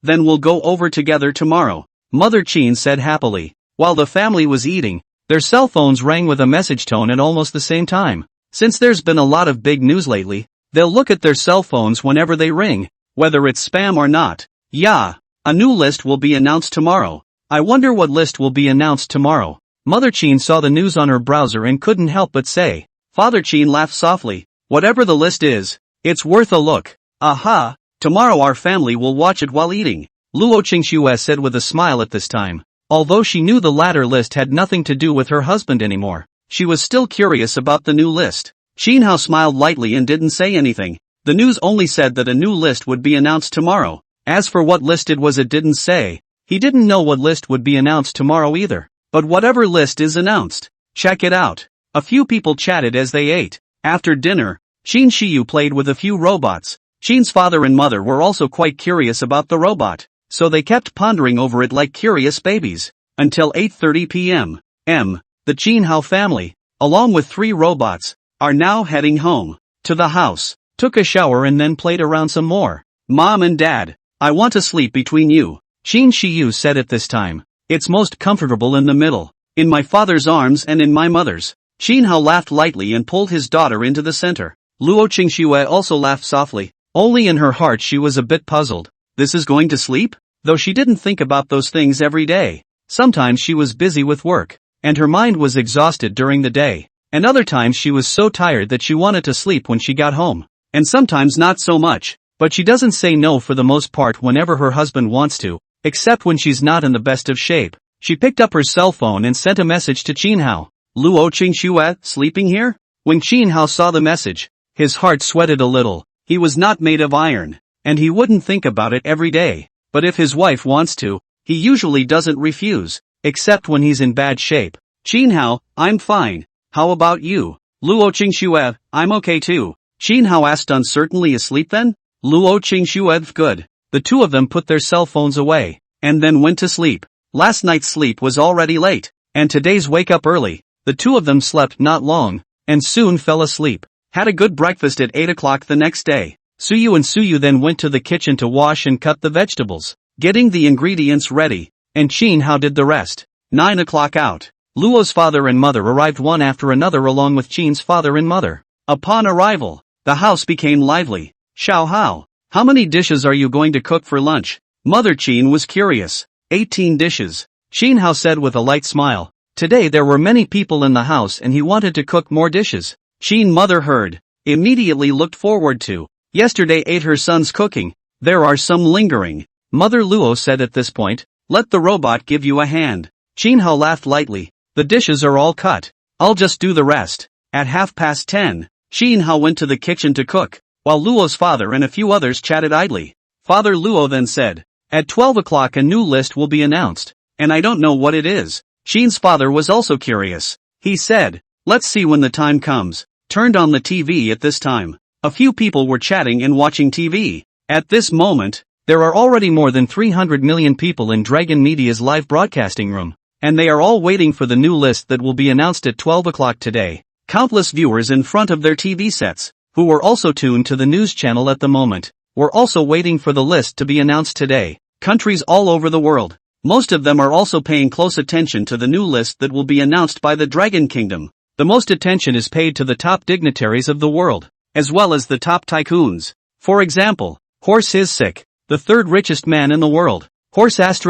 then we'll go over together tomorrow. Mother Qin said happily. While the family was eating, their cell phones rang with a message tone at almost the same time. Since there's been a lot of big news lately, they'll look at their cell phones whenever they ring, whether it's spam or not. Yeah, a new list will be announced tomorrow. I wonder what list will be announced tomorrow. Mother Qin saw the news on her browser and couldn't help but say. Father Qin laughed softly. Whatever the list is, it's worth a look. Aha, tomorrow our family will watch it while eating. Luo Qingxue said with a smile at this time. Although she knew the latter list had nothing to do with her husband anymore, she was still curious about the new list. Qin Hao smiled lightly and didn't say anything. The news only said that a new list would be announced tomorrow, As for what list it was, it didn't say. He didn't know what list would be announced tomorrow either. But whatever list is announced, check it out. A few people chatted as they ate. After dinner, Shin Shiyu played with a few robots. Shin's father and mother were also quite curious about the robot, so they kept pondering over it like curious babies. Until 8:30 p.m. The Jinhao family, along with 3 robots, are now heading home. To the house, took a shower and then played around some more. Mom and Dad, I want to sleep between you, Shin Shiyu said at this time. It's most comfortable in the middle, in my father's arms and in my mother's. Jinhao laughed lightly and pulled his daughter into the center. Luo Qingxue also laughed softly. Only in her heart she was a bit puzzled. This is going to sleep? Though she didn't think about those things every day. Sometimes she was busy with work, and her mind was exhausted during the day. And other times she was so tired that she wanted to sleep when she got home. And sometimes not so much, but she doesn't say no for the most part whenever her husband wants to, except when she's not in the best of shape. She picked up her cell phone and sent a message to Jinhao. Luo Qingxue, sleeping here? When Jinhao saw the message, his heart sweated a little. He was not made of iron, and he wouldn't think about it every day. But if his wife wants to, he usually doesn't refuse, except when he's in bad shape. Jinhao, I'm fine. How about you? Luo Qingxue, I'm okay too. Jinhao asked uncertainly. Asleep then? Luo Qingxue, good. The two of them put their cell phones away, and then went to sleep. Last night's sleep was already late, and today's wake up early. The two of them slept not long, and soon fell asleep. Had a good breakfast at 8 o'clock the next day. Suyu then went to the kitchen to wash and cut the vegetables, getting the ingredients ready, and Jinhao did the rest. 9 o'clock out. Luo's father and mother arrived one after another along with Jin's father and mother. Upon arrival, the house became lively. Xiao Hao, how many dishes are you going to cook for lunch? Mother Jin was curious. 18 dishes. Jinhao said with a light smile. Today there were many people in the house and he wanted to cook more dishes. Jin mother heard, immediately looked forward to. Yesterday ate her son's cooking. There are some lingering. Mother Luo said at this point. Let the robot give you a hand. Jinhao laughed lightly. The dishes are all cut. I'll just do the rest. At 10:30, Jinhao went to the kitchen to cook, while Luo's father and a few others chatted idly. Father Luo then said, at 12 o'clock a new list will be announced, and I don't know what it is. Jin's father was also curious. He said, let's see when the time comes. Turned on the TV at this time. A few people were chatting and watching TV. At this moment, there are already more than 300 million people in Dragon Media's live broadcasting room, and they are all waiting for the new list that will be announced at 12 o'clock today. Countless viewers in front of their TV sets, who were also tuned to the news channel at the moment, were also waiting for the list to be announced today. Countries all over the world. Most of them are also paying close attention to the new list that will be announced by the Dragon Kingdom. The most attention is paid to the top dignitaries of the world, as well as the top tycoons. For example, Horse Hissik, the third richest man in the world. Horse *************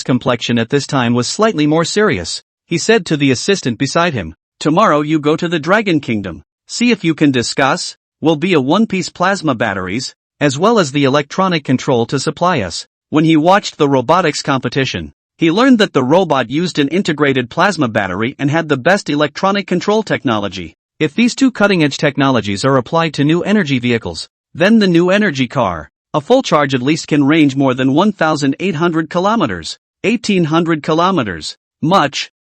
complexion at this time was slightly more serious. He said to the assistant beside him, tomorrow you go to the Dragon Kingdom. See if you can discuss. Will be a one-piece plasma batteries, as well as the electronic control to supply us. When he watched the robotics competition, he learned that the robot used an integrated plasma battery and had the best electronic control technology. If these two cutting-edge technologies are applied to new energy vehicles, then the new energy car, a full charge at least can range more than 1,800 kilometers, 1,800 kilometers, much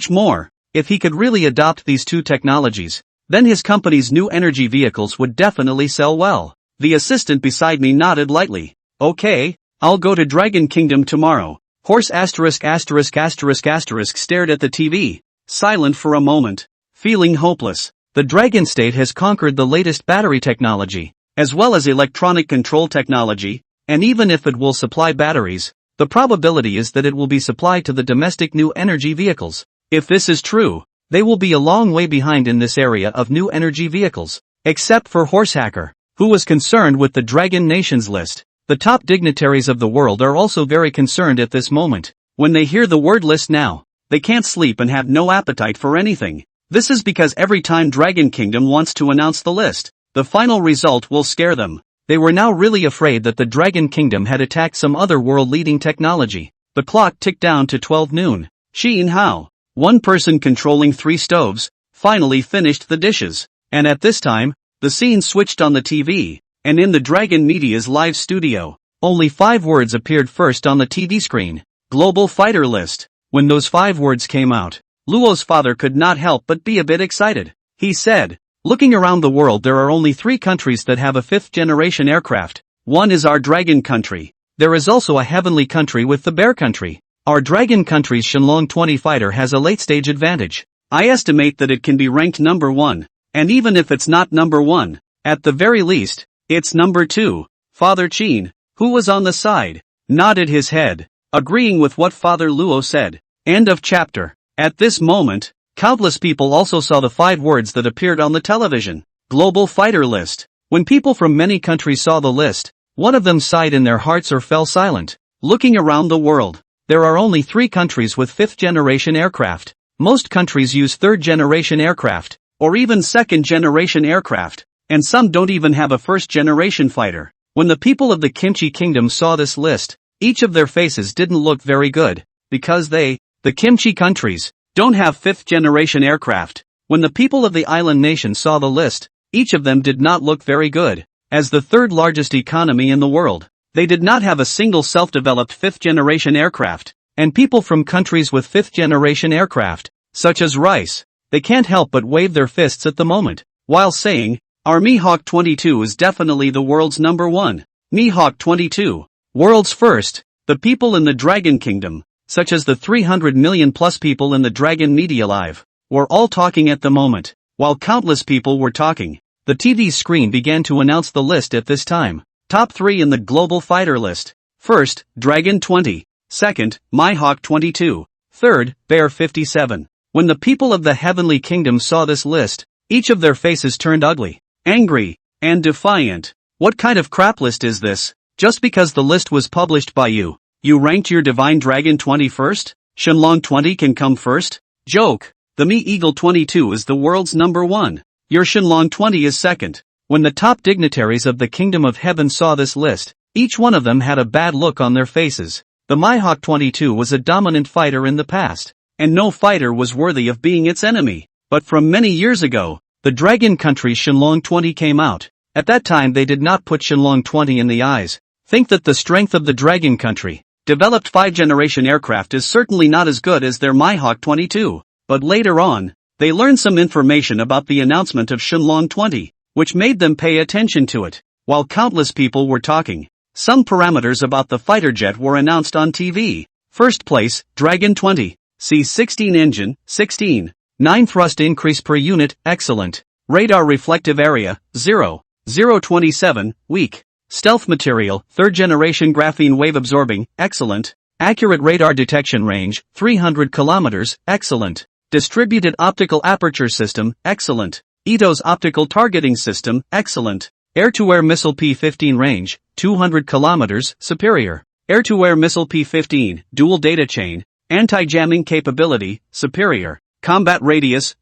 more. If he could really adopt these two technologies, then his company's new energy vehicles would definitely sell well. The assistant beside me nodded lightly. Okay, I'll go to Dragon Kingdom tomorrow. Horse ***** stared at the TV, silent for a moment, feeling hopeless. The Dragon State has conquered the latest battery technology, as well as electronic control technology, and even if it will supply batteries, the probability is that it will be supplied to the domestic new energy vehicles. If this is true, they will be a long way behind in this area of new energy vehicles, except for Horsehacker, who was concerned with the Dragon Nations list. The top dignitaries of the world are also very concerned at this moment. When they hear the word list now, they can't sleep and have no appetite for anything. This is because every time Dragon Kingdom wants to announce the list, the final result will scare them. They were now really afraid that the Dragon Kingdom had attacked some other world-leading technology. The clock ticked down to 12 noon. Jinhao, one person controlling 3 stoves, finally finished the dishes. And at this time, the scene switched on the TV, and in the Dragon Media's live studio, only 5 words appeared first on the TV screen. Global Fighter List. When those 5 words came out, Luo's father could not help but be a bit excited. He said, "Looking around the world, there are only 3 countries that have a 5th-generation aircraft. One is our dragon country. There is also a heavenly country with the bear country. Our dragon country's Shenlong 20 fighter has a late-stage advantage. I estimate that it can be ranked number 1. And even if it's not number 1, at the very least, it's number 2. Father Qin, who was on the side, nodded his head, agreeing with what Father Luo said. End of chapter. At this moment, countless people also saw the 5 words that appeared on the television. Global Fighter List. When people from many countries saw the list, one of them sighed in their hearts or fell silent. Looking around the world, there are only 3 countries with 5th-generation aircraft. Most countries use 3rd-generation aircraft, or even 2nd-generation aircraft, and some don't even have a 1st-generation fighter. When the people of the Kimchi Kingdom saw this list, each of their faces didn't look very good, because they, the Kimchi countries, don't have 5th-generation aircraft. When the people of the island nation saw the list, each of them did not look very good. As the 3rd largest economy in the world, they did not have a single self-developed 5th-generation aircraft, and people from countries with 5th-generation aircraft, such as Rice, they can't help but wave their fists at the moment, while saying, "Our Mihawk 22 is definitely the world's number 1. Mihawk 22. World's first." The people in the Dragon Kingdom, such as the 300 million plus people in the Dragon Media Live, were all talking at the moment. While countless people were talking, the TV screen began to announce the list at this time. Top 3 in the Global Fighter List. First, Dragon 20. Second, Mihawk 22. Third, Bear 57. When the people of the Heavenly Kingdom saw this list, each of their faces turned ugly, angry, and defiant. What kind of crap list is this? Just because the list was published by you, you ranked your Divine Dragon 20 first? Shenlong 20 can come first? Joke. The Me-Eagle 22 is the world's number 1. Your Shenlong 20 is second. When the top dignitaries of the Kingdom of Heaven saw this list, each one of them had a bad look on their faces. The Mihawk 22 was a dominant fighter in the past, and no fighter was worthy of being its enemy. But from many years ago, the Dragon Country's Shenlong 20 came out. At that time they did not put Shenlong 20 in the eyes. Think that the strength of the Dragon Country, developed 5th-generation aircraft, is certainly not as good as their Mihawk 22. But later on, they learned some information about the announcement of Shenlong 20, which made them pay attention to it. While countless people were talking, some parameters about the fighter jet were announced on TV. First place, Dragon 20. C-16 engine, 16. 9 thrust increase per unit, excellent. Radar reflective area, 0.27, weak. Stealth material, 3rd-generation graphene wave absorbing, excellent. Accurate radar detection range, 300 kilometers, excellent. Distributed optical aperture system, excellent. Ito's optical targeting system, excellent. Air-to-air missile P-15 range, 200 kilometers, superior. Air-to-air missile P-15, dual data chain, anti-jamming capability, superior. Combat radius,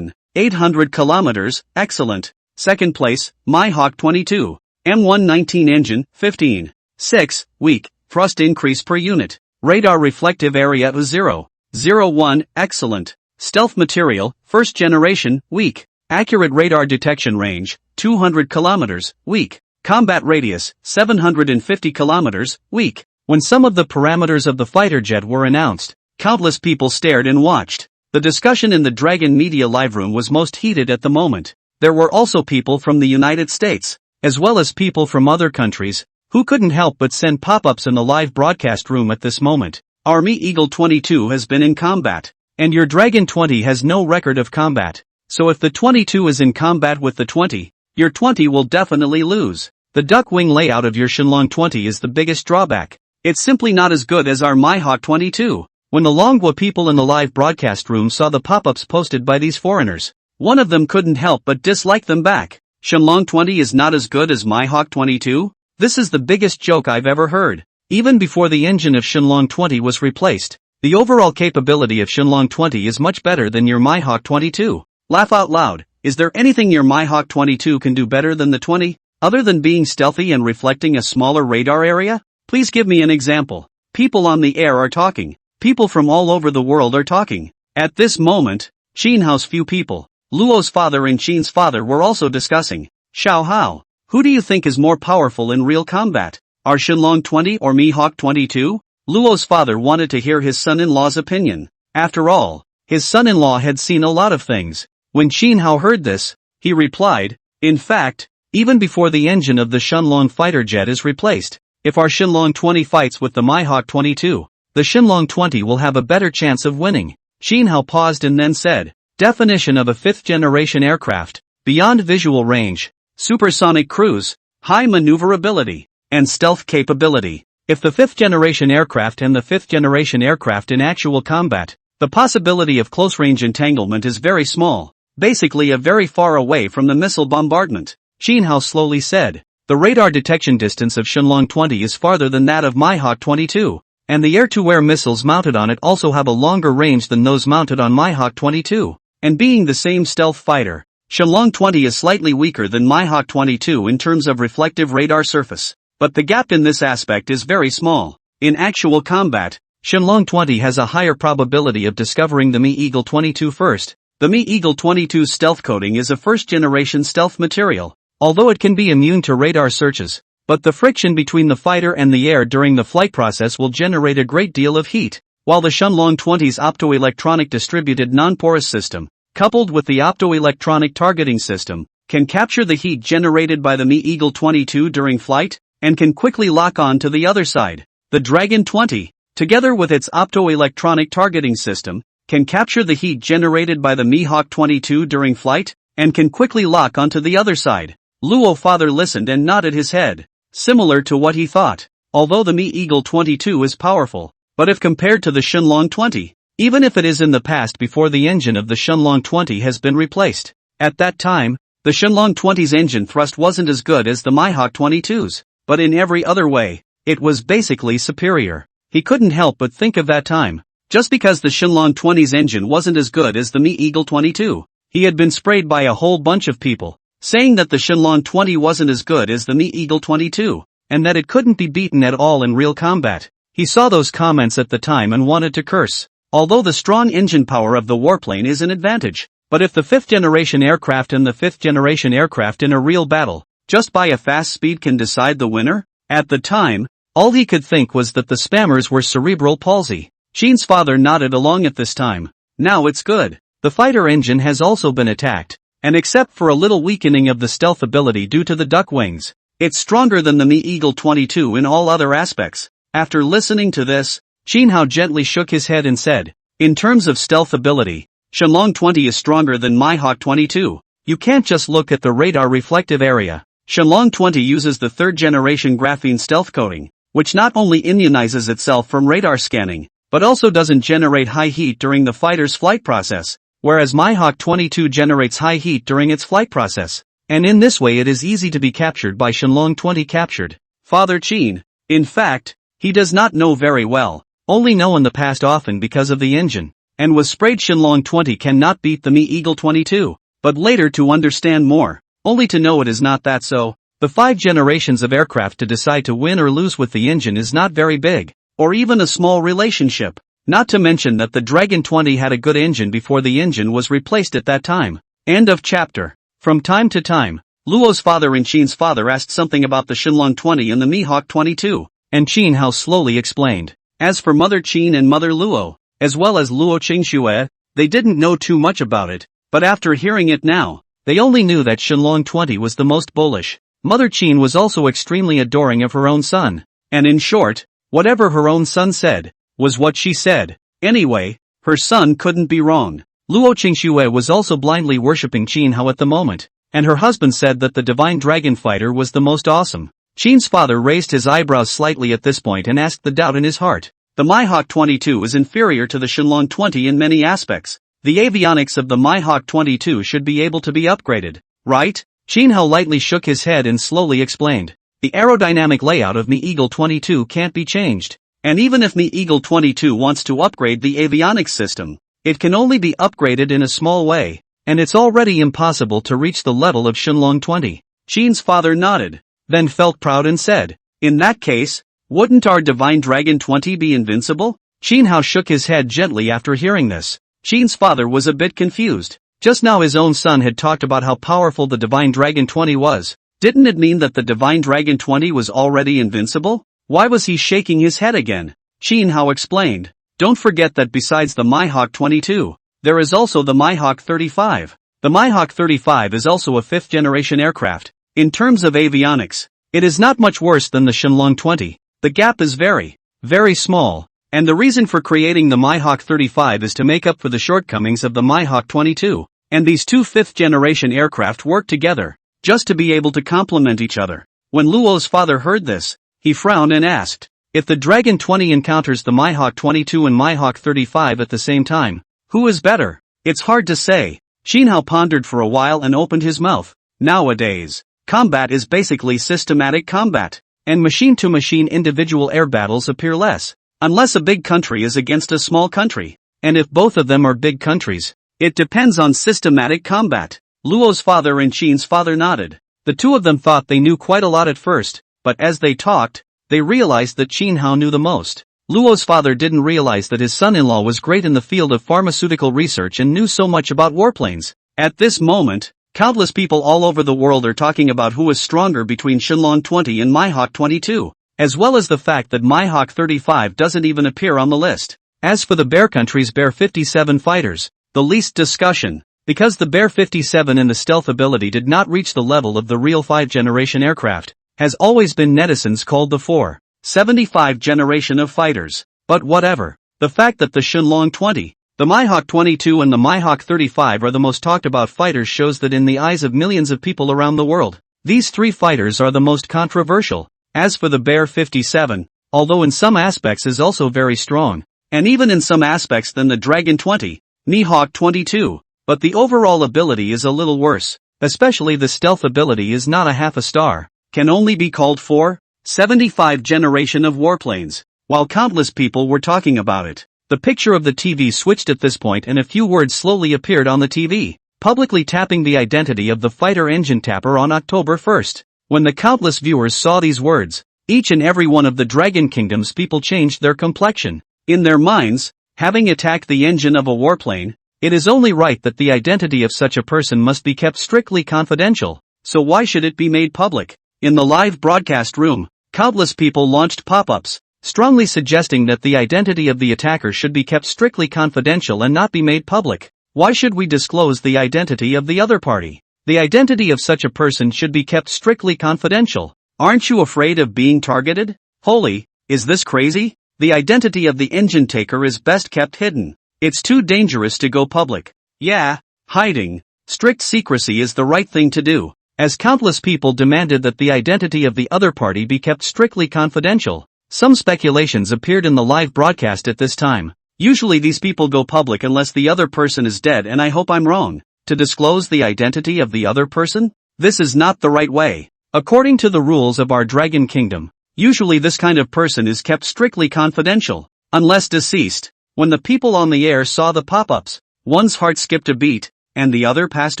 800 kilometers, excellent. Second place, Mihawk 22. M119 engine, 15. 6, weak. Thrust increase per unit. Radar reflective area of 0.01, excellent. Stealth material, 1st generation, weak. Accurate radar detection range, 200 kilometers, weak. Combat radius, 750 kilometers, weak. When some of the parameters of the fighter jet were announced, countless people stared and watched. The discussion in the Dragon Media Live room was most heated at the moment. There were also people from the United States, as well as people from other countries, who couldn't help but send pop-ups in the live broadcast room at this moment. Our Me-Eagle 22 has been in combat, and your Dragon 20 has no record of combat. So if the 22 is in combat with the 20, your 20 will definitely lose. The duck wing layout of your Shenlong 20 is the biggest drawback. It's simply not as good as our Mihawk 22. When the Longwa people in the live broadcast room saw the pop-ups posted by these foreigners, one of them couldn't help but dislike them back. Shenlong 20 is not as good as Mihawk 22? This is the biggest joke I've ever heard. Even before the engine of Shenlong 20 was replaced, the overall capability of Shenlong 20 is much better than your Mihawk 22. Laugh out loud. Is there anything your Mihawk 22 can do better than the 20? Other than being stealthy and reflecting a smaller radar area? Please give me an example. People on the air are talking. People from all over the world are talking. At this moment, Qin Hao's few people, Luo's father and Qin's father, were also discussing. Xiao Hao, Who do you think is more powerful in real combat? Are Shenlong 20 or Mihawk 22? Luo's father wanted to hear his son-in-law's opinion. After all, his son-in-law had seen a lot of things. When Qin Hao heard this, he replied, in fact, even before the engine of the Shenlong fighter jet is replaced, if our Shenlong 20 fights with the Mihawk 22, the Shenlong 20 will have a better chance of winning. Qin Hao paused and then said, definition of a fifth-generation aircraft, beyond visual range, supersonic cruise, high maneuverability, and stealth capability. If the fifth-generation aircraft and the fifth-generation aircraft in actual combat, the possibility of close-range entanglement is very small, basically a very far away from the missile bombardment. Qin Hao slowly said, the radar detection distance of Shenlong 20 is farther than that of Mihawk 22, and the air-to-air missiles mounted on it also have a longer range than those mounted on Mihawk 22, and being the same stealth fighter, Shenlong 20 is slightly weaker than Mihawk 22 in terms of reflective radar surface. But the gap in this aspect is very small. In actual combat, Shenlong 20 has a higher probability of discovering the Mi-Eagle 22 first. The Mi-Eagle 22's stealth coating is a first-generation stealth material, although it can be immune to radar searches. But the friction between the fighter and the air during the flight process will generate a great deal of heat, while the Shenlong 20's optoelectronic distributed non-porous system, coupled with the optoelectronic targeting system, can capture the heat generated by the Mi-Eagle 22 during flight, and can quickly lock on to the other side. The Dragon 20, together with its optoelectronic targeting system, can capture the heat generated by the Mihawk 22 during flight, and can quickly lock onto the other side. Luo father listened and nodded his head, similar to what he thought. Although the Mi-Eagle 22 is powerful, but if compared to the Shenlong 20, even if it is in the past before the engine of the Shenlong 20 has been replaced, at that time, the Shenlong 20's engine thrust wasn't as good as the Mihawk 22's. But in every other way, it was basically superior. He couldn't help but think of that time. Just because the Shenlong 20's engine wasn't as good as the Mi-Eagle 22, he had been sprayed by a whole bunch of people, saying that the Shenlong 20 wasn't as good as the Mi-Eagle 22, and that it couldn't be beaten at all in real combat. He saw those comments at the time and wanted to curse. Although the strong engine power of the warplane is an advantage, but if the fifth-generation aircraft and the fifth-generation aircraft in a real battle, just by a fast speed can decide the winner? At the time, all he could think was that the spammers were cerebral palsy. Qin's father nodded along at this time. Now it's good. The fighter engine has also been attacked, and except for a little weakening of the stealth ability due to the duck wings, it's stronger than the Mi-Eagle 22 in all other aspects. After listening to this, Qin Hao gently shook his head and said, in terms of stealth ability, Shenlong 20 is stronger than Mihawk 22. You can't just look at the radar reflective area. Shenlong 20 uses the third-generation graphene stealth coating, which not only immunizes itself from radar scanning, but also doesn't generate high heat during the fighter's flight process, whereas Mihawk 22 generates high heat during its flight process, and in this way it is easy to be captured by Shenlong 20 captured. Father Qin, in fact, he does not know very well, only know in the past often because of the engine, and was sprayed Shenlong 20 cannot beat the Mi-Eagle 22, but later to understand more. Only to know it is not that so. The 5 generations of aircraft to decide to win or lose with the engine is not very big, or even a small relationship. Not to mention that the Dragon 20 had a good engine before the engine was replaced at that time. End of chapter. From time to time, Luo's father and Qin's father asked something about the Shenlong 20 and the Mihawk 22, and Qin Hao slowly explained. As for Mother Qin and Mother Luo, as well as Luo Qingxue, they didn't know too much about it, but after hearing it now, they only knew that Shenlong 20 was the most bullish. Mother Qin was also extremely adoring of her own son, and in short, whatever her own son said, was what she said. Anyway, her son couldn't be wrong. Luo Qingxue was also blindly worshipping Qin Hao at the moment, and her husband said that the divine dragon fighter was the most awesome. Qin's father raised his eyebrows slightly at this point and asked the doubt in his heart. The Mihawk 22 is inferior to the Shenlong 20 in many aspects. The avionics of the Mihawk 22 should be able to be upgraded, right? Qin Hao lightly shook his head and slowly explained. The aerodynamic layout of Mi-Eagle 22 can't be changed. And even if Mi-Eagle 22 wants to upgrade the avionics system, it can only be upgraded in a small way, and it's already impossible to reach the level of Shenlong 20. Qin's father nodded, then felt proud and said, in that case, wouldn't our divine dragon 20 be invincible? Qin Hao shook his head gently after hearing this. Qin's father was a bit confused. Just now his own son had talked about how powerful the divine dragon 20 was, Didn't it mean that the Divine Dragon 20 was already invincible? Why was he shaking his head again? Shin Hao explained. Don't forget that besides the Mihawk 22, there is also the Mihawk 35. The Mihawk 35 is also a 5th generation aircraft. In terms of avionics, it is not much worse than the Shenlong 20. The gap is very, very small. And the reason for creating the Mihawk 35 is to make up for the shortcomings of the Mihawk 22. And these two 5th generation aircraft work together, just to be able to complement each other. When Luo's father heard this, he frowned and asked, if the Dragon 20 encounters the Mihawk 22 and Mihawk 35 at the same time, who is better? It's hard to say. Shin Hao pondered for a while and opened his mouth. Nowadays, combat is basically systematic combat, and machine-to-machine individual air battles appear less, unless a big country is against a small country, and if both of them are big countries, it depends on systematic combat. Luo's father and Shin's father nodded. The two of them thought they knew quite a lot at first, but as they talked, they realized that Shin Hao knew the most. Luo's father didn't realize that his son-in-law was great in the field of pharmaceutical research and knew so much about warplanes. At this moment, countless people all over the world are talking about who is stronger between Shenlong 20 and Mihawk 22, as well as the fact that Mihawk 35 doesn't even appear on the list. As for the Bear Country's Bear 57 fighters, the least discussion, because the Bear 57 in the stealth ability did not reach the level of the real 5th generation aircraft, has always been netizens called the 475 generation of fighters. But whatever, the fact that the Shenlong 20, the Mihawk 22 and the Mihawk 35 are the most talked about fighters shows that in the eyes of millions of people around the world, these three fighters are the most controversial. As for the Bear 57, although in some aspects is also very strong, and even in some aspects than the Dragon 20, Mihawk 22, but the overall ability is a little worse, especially the stealth ability is not a half a star, can only be called 475 generation of warplanes. While countless people were talking about it, the picture of the TV switched at this point and a few words slowly appeared on the TV, publicly tapping the identity of the fighter engine tapper on October 1st. When the countless viewers saw these words, each and every one of the Dragon Kingdom's people changed their complexion. In their minds, having attacked the engine of a warplane, it is only right that the identity of such a person must be kept strictly confidential, so why should it be made public? In the live broadcast room, countless people launched pop-ups, strongly suggesting that the identity of the attacker should be kept strictly confidential and not be made public. Why should we disclose the identity of the other party? The identity of such a person should be kept strictly confidential. Aren't you afraid of being targeted? Holy, is this crazy? The identity of the engine taker is best kept hidden. It's too dangerous to go public. Yeah, hiding. Strict secrecy is the right thing to do, as countless people demanded that the identity of the other party be kept strictly confidential. Some speculations appeared in the live broadcast at this time. Usually these people go public unless the other person is dead, and I hope I'm wrong. To disclose the identity of the other person? This is not the right way. According to the rules of our Dragon Kingdom, usually this kind of person is kept strictly confidential, unless deceased. When the people on the air saw the pop-ups, one's heart skipped a beat, and the other passed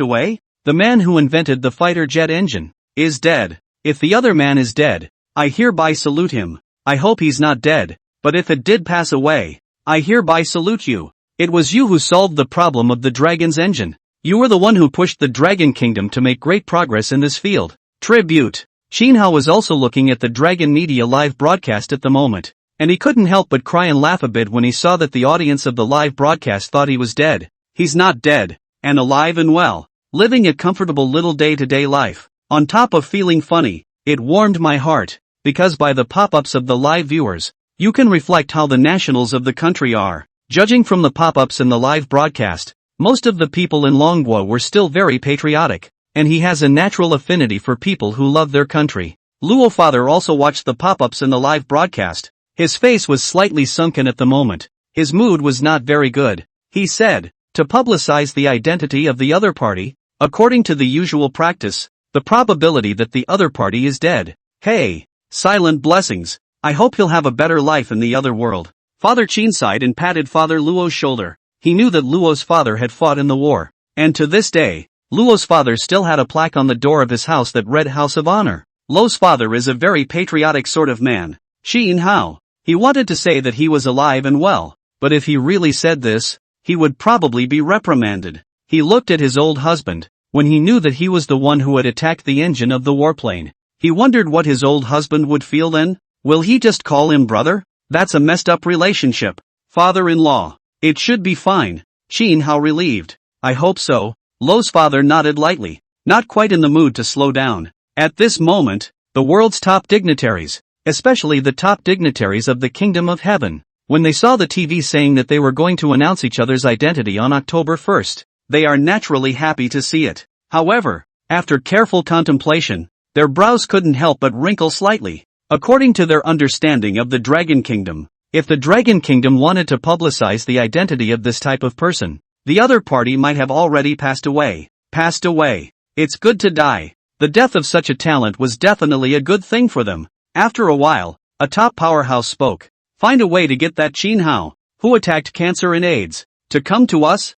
away? The man who invented the fighter jet engine is dead. If the other man is dead, I hereby salute him. I hope he's not dead, but if it did pass away, I hereby salute you. It was you who solved the problem of the dragon's engine. You were the one who pushed the Dragon Kingdom to make great progress in this field. Tribute. Shin Hao was also looking at the Dragon Media live broadcast at the moment, and he couldn't help but cry and laugh a bit when he saw that the audience of the live broadcast thought he was dead. He's not dead, and alive and well, living a comfortable little day-to-day life. On top of feeling funny, it warmed my heart, because by the pop-ups of the live viewers, you can reflect how the nationals of the country are. Judging from the pop-ups in the live broadcast, most of the people in Longguo were still very patriotic, and he has a natural affinity for people who love their country. Luo father also watched the pop-ups in the live broadcast. His face was slightly sunken at the moment. His mood was not very good. He said, to publicize the identity of the other party, according to the usual practice, the probability that the other party is dead. Hey, silent blessings. I hope he'll have a better life in the other world. Father Qin sighed and patted Father Luo's shoulder. He knew that Luo's father had fought in the war, and to this day, Luo's father still had a plaque on the door of his house that read House of Honor. Luo's father is a very patriotic sort of man. Shin Hao. He wanted to say that he was alive and well, but if he really said this, he would probably be reprimanded. He looked at his old husband, when he knew that he was the one who had attacked the engine of the warplane. He wondered what his old husband would feel then. Will he just call him brother? That's a messed up relationship. Father-in-law. It should be fine. Chin Hao relieved. I hope so. Lo's father nodded lightly, not quite in the mood to slow down. At this moment, the world's top dignitaries, especially the top dignitaries of the Kingdom of Heaven, when they saw the TV saying that they were going to announce each other's identity on October 1st, they are naturally happy to see it. However, after careful contemplation, their brows couldn't help but wrinkle slightly. According to their understanding of the Dragon Kingdom, if the Dragon Kingdom wanted to publicize the identity of this type of person, the other party might have already passed away. Passed away. It's good to die. The death of such a talent was definitely a good thing for them. After a while, a top powerhouse spoke. Find a way to get that Chin Hao, who attacked cancer and AIDS, to come to us?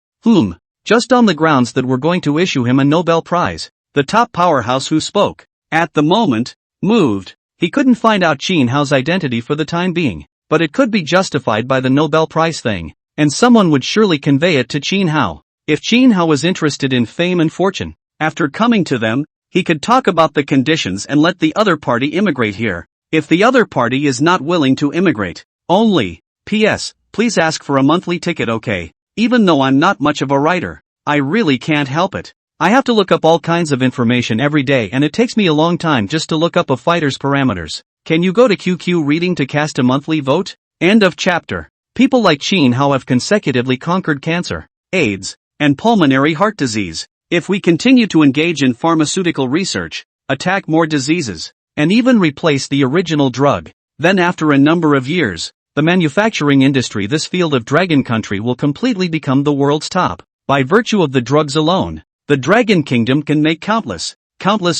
Just on the grounds that we're going to issue him a Nobel Prize. The top powerhouse who spoke, at the moment, moved. He couldn't find out Chin Hao's identity for the time being, but it could be justified by the Nobel Prize thing, and someone would surely convey it to Chin Hao. If Chin Hao was interested in fame and fortune, after coming to them, he could talk about the conditions and let the other party immigrate here. If the other party is not willing to immigrate, only, P.S., please ask for a monthly ticket, okay? Even though I'm not much of a writer, I really can't help it. I have to look up all kinds of information every day and it takes me a long time just to look up a fighter's parameters. Can you go to QQ Reading to cast a monthly vote? End of chapter. People like Chin Hao have consecutively conquered cancer, AIDS, and pulmonary heart disease. If we continue to engage in pharmaceutical research, attack more diseases, and even replace the original drug, then after a number of years, the manufacturing industry, this field of Dragon Country, will completely become the world's top. By virtue of the drugs alone, the Dragon Kingdom can make countless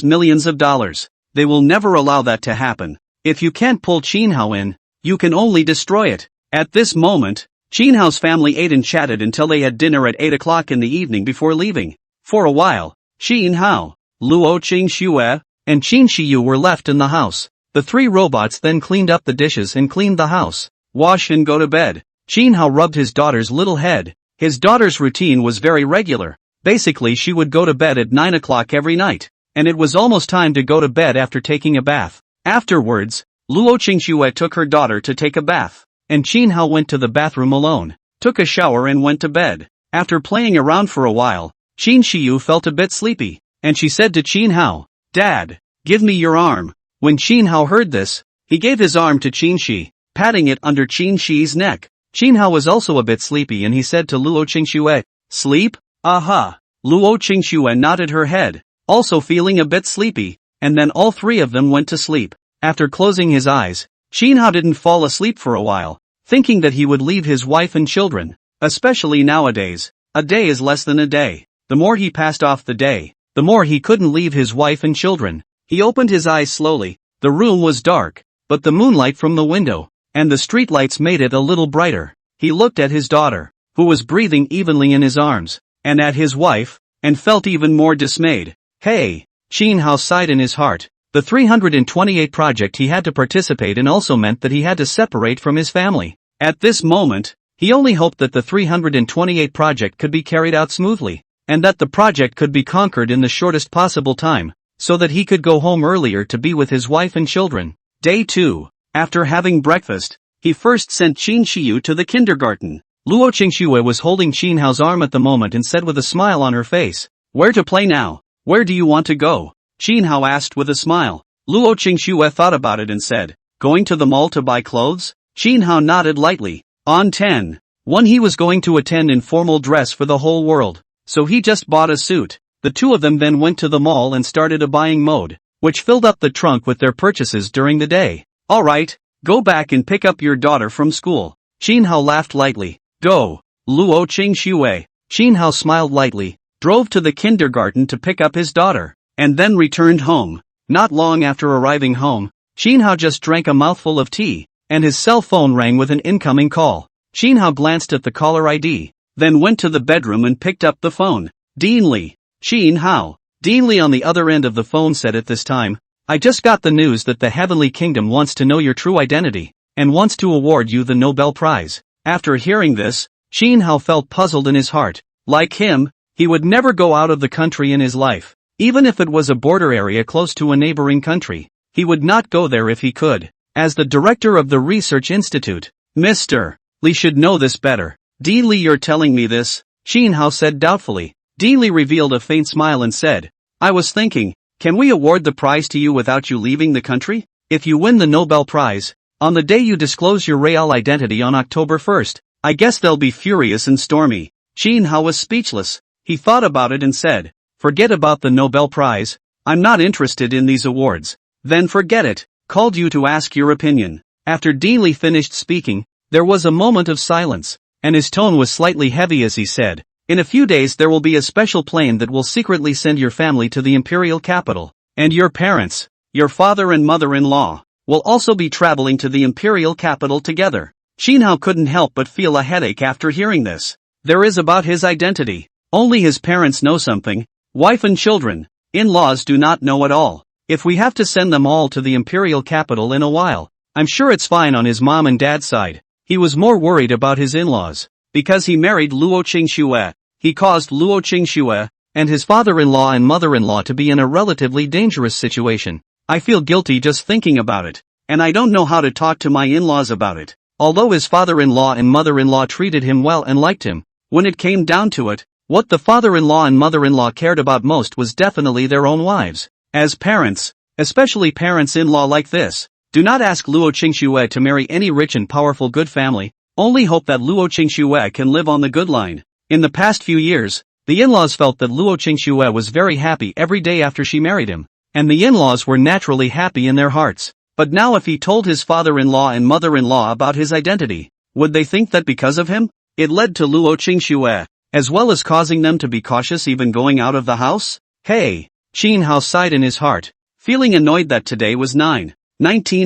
millions of dollars. They will never allow that to happen. If you can't pull Chin Hao in, you can only destroy it. At this moment, Chin Hao's family ate and chatted until they had dinner at 8 o'clock in the evening before leaving. For a while, Chin Hao, Luo Qingxue, and Qin Shiyu were left in the house. The three robots then cleaned up the dishes and cleaned the house, wash and go to bed. Chin Hao rubbed his daughter's little head. His daughter's routine was very regular. Basically, she would go to bed at 9 o'clock every night, and it was almost time to go to bed after taking a bath. Afterwards, Luo Qingxue took her daughter to take a bath, and Chin Hao went to the bathroom alone, took a shower and went to bed. After playing around for a while, Qin Shiyu felt a bit sleepy, and she said to Chin Hao, "Dad, give me your arm." When Chin Hao heard this, he gave his arm to Qin Shi, patting it under Qin Shi's neck. Chin Hao was also a bit sleepy and he said to Luo Qingxue, "Sleep? Aha." Luo Qingxue nodded her head, also feeling a bit sleepy, and then all three of them went to sleep. After closing his eyes, Chin Hao didn't fall asleep for a while, thinking that he would leave his wife and children, especially nowadays. A day is less than a day. The more he passed off the day, the more he couldn't leave his wife and children. He opened his eyes slowly. The room was dark, but the moonlight from the window and the streetlights made it a little brighter. He looked at his daughter, who was breathing evenly in his arms, and at his wife, and felt even more dismayed. Hey, Chin Hao sighed in his heart. The 328 project he had to participate in also meant that he had to separate from his family. At this moment, he only hoped that the 328 project could be carried out smoothly, and that the project could be conquered in the shortest possible time, so that he could go home earlier to be with his wife and children. Day 2. After having breakfast, he first sent Qin Shiyu to the kindergarten. Luo Qingxue was holding Chin Hao's arm at the moment and said with a smile on her face, "Where to play now? Where do you want to go?" Chin Hao asked with a smile. Luo Qingxue thought about it and said, "Going to the mall to buy clothes?" Chin Hao nodded lightly. On 10/1 he was going to attend in formal dress for the whole world, so he just bought a suit. The two of them then went to the mall and started a buying mode, which filled up the trunk with their purchases during the day. "Alright, go back and pick up your daughter from school." Chin Hao laughed lightly. "Go, Luo Qingxue." Chin Hao smiled lightly, drove to the kindergarten to pick up his daughter, and then returned home. Not long after arriving home, Chin Hao just drank a mouthful of tea, and his cell phone rang with an incoming call. Chin Hao glanced at the caller ID, then went to the bedroom and picked up the phone. "Dean Li." Chin Hao. Dean Li on the other end of the phone said at this time, "I just got the news that the Heavenly Kingdom wants to know your true identity, and wants to award you the Nobel Prize." After hearing this, Chin Hao felt puzzled in his heart. Like him, He would never go out of the country in his life. Even if it was a border area close to a neighboring country, he would not go there if he could. As the director of the research institute, Mr. Lee should know this better. Dean Lee, you're telling me this? Shin Hao said doubtfully. Dean Lee revealed a faint smile and said, I was thinking, can we award the prize to you without you leaving the country? If you win the Nobel Prize, on the day you disclose your real identity on October 1st, I guess they'll be furious and stormy. Shin Hao was speechless. He thought about it and said, forget about the Nobel Prize, I'm not interested in these awards. Then forget it, called you to ask your opinion. After Dean Lee finished speaking, there was a moment of silence, and his tone was slightly heavy as he said, in a few days there will be a special plane that will secretly send your family to the imperial capital, and your parents, your father and mother-in-law, will also be traveling to the imperial capital together. Shin Hao couldn't help but feel a headache after hearing this. There is about his identity. Only his parents know something. Wife and children, in-laws do not know at all. If we have to send them all to the imperial capital in a while, I'm sure it's fine on his mom and dad's side. He was more worried about his in-laws. Because he married Luo Qingxue, he caused Luo Qingxue and his father-in-law and mother-in-law to be in a relatively dangerous situation. I feel guilty just thinking about it, and I don't know how to talk to my in-laws about it. Although his father-in-law and mother-in-law treated him well and liked him, when it came down to it, what the father-in-law and mother-in-law cared about most was definitely their own wives. As parents, especially parents-in-law like this, do not ask Luo Qingxue to marry any rich and powerful good family, only hope that Luo Qingxue can live on the good line. In the past few years, the in-laws felt that Luo Qingxue was very happy every day after she married him, and the in-laws were naturally happy in their hearts. But now if he told his father-in-law and mother-in-law about his identity, would they think that because of him, it led to Luo Qingxue, as well as causing them to be cautious even going out of the house? Hey! Shin Hao sighed in his heart, feeling annoyed that today was 19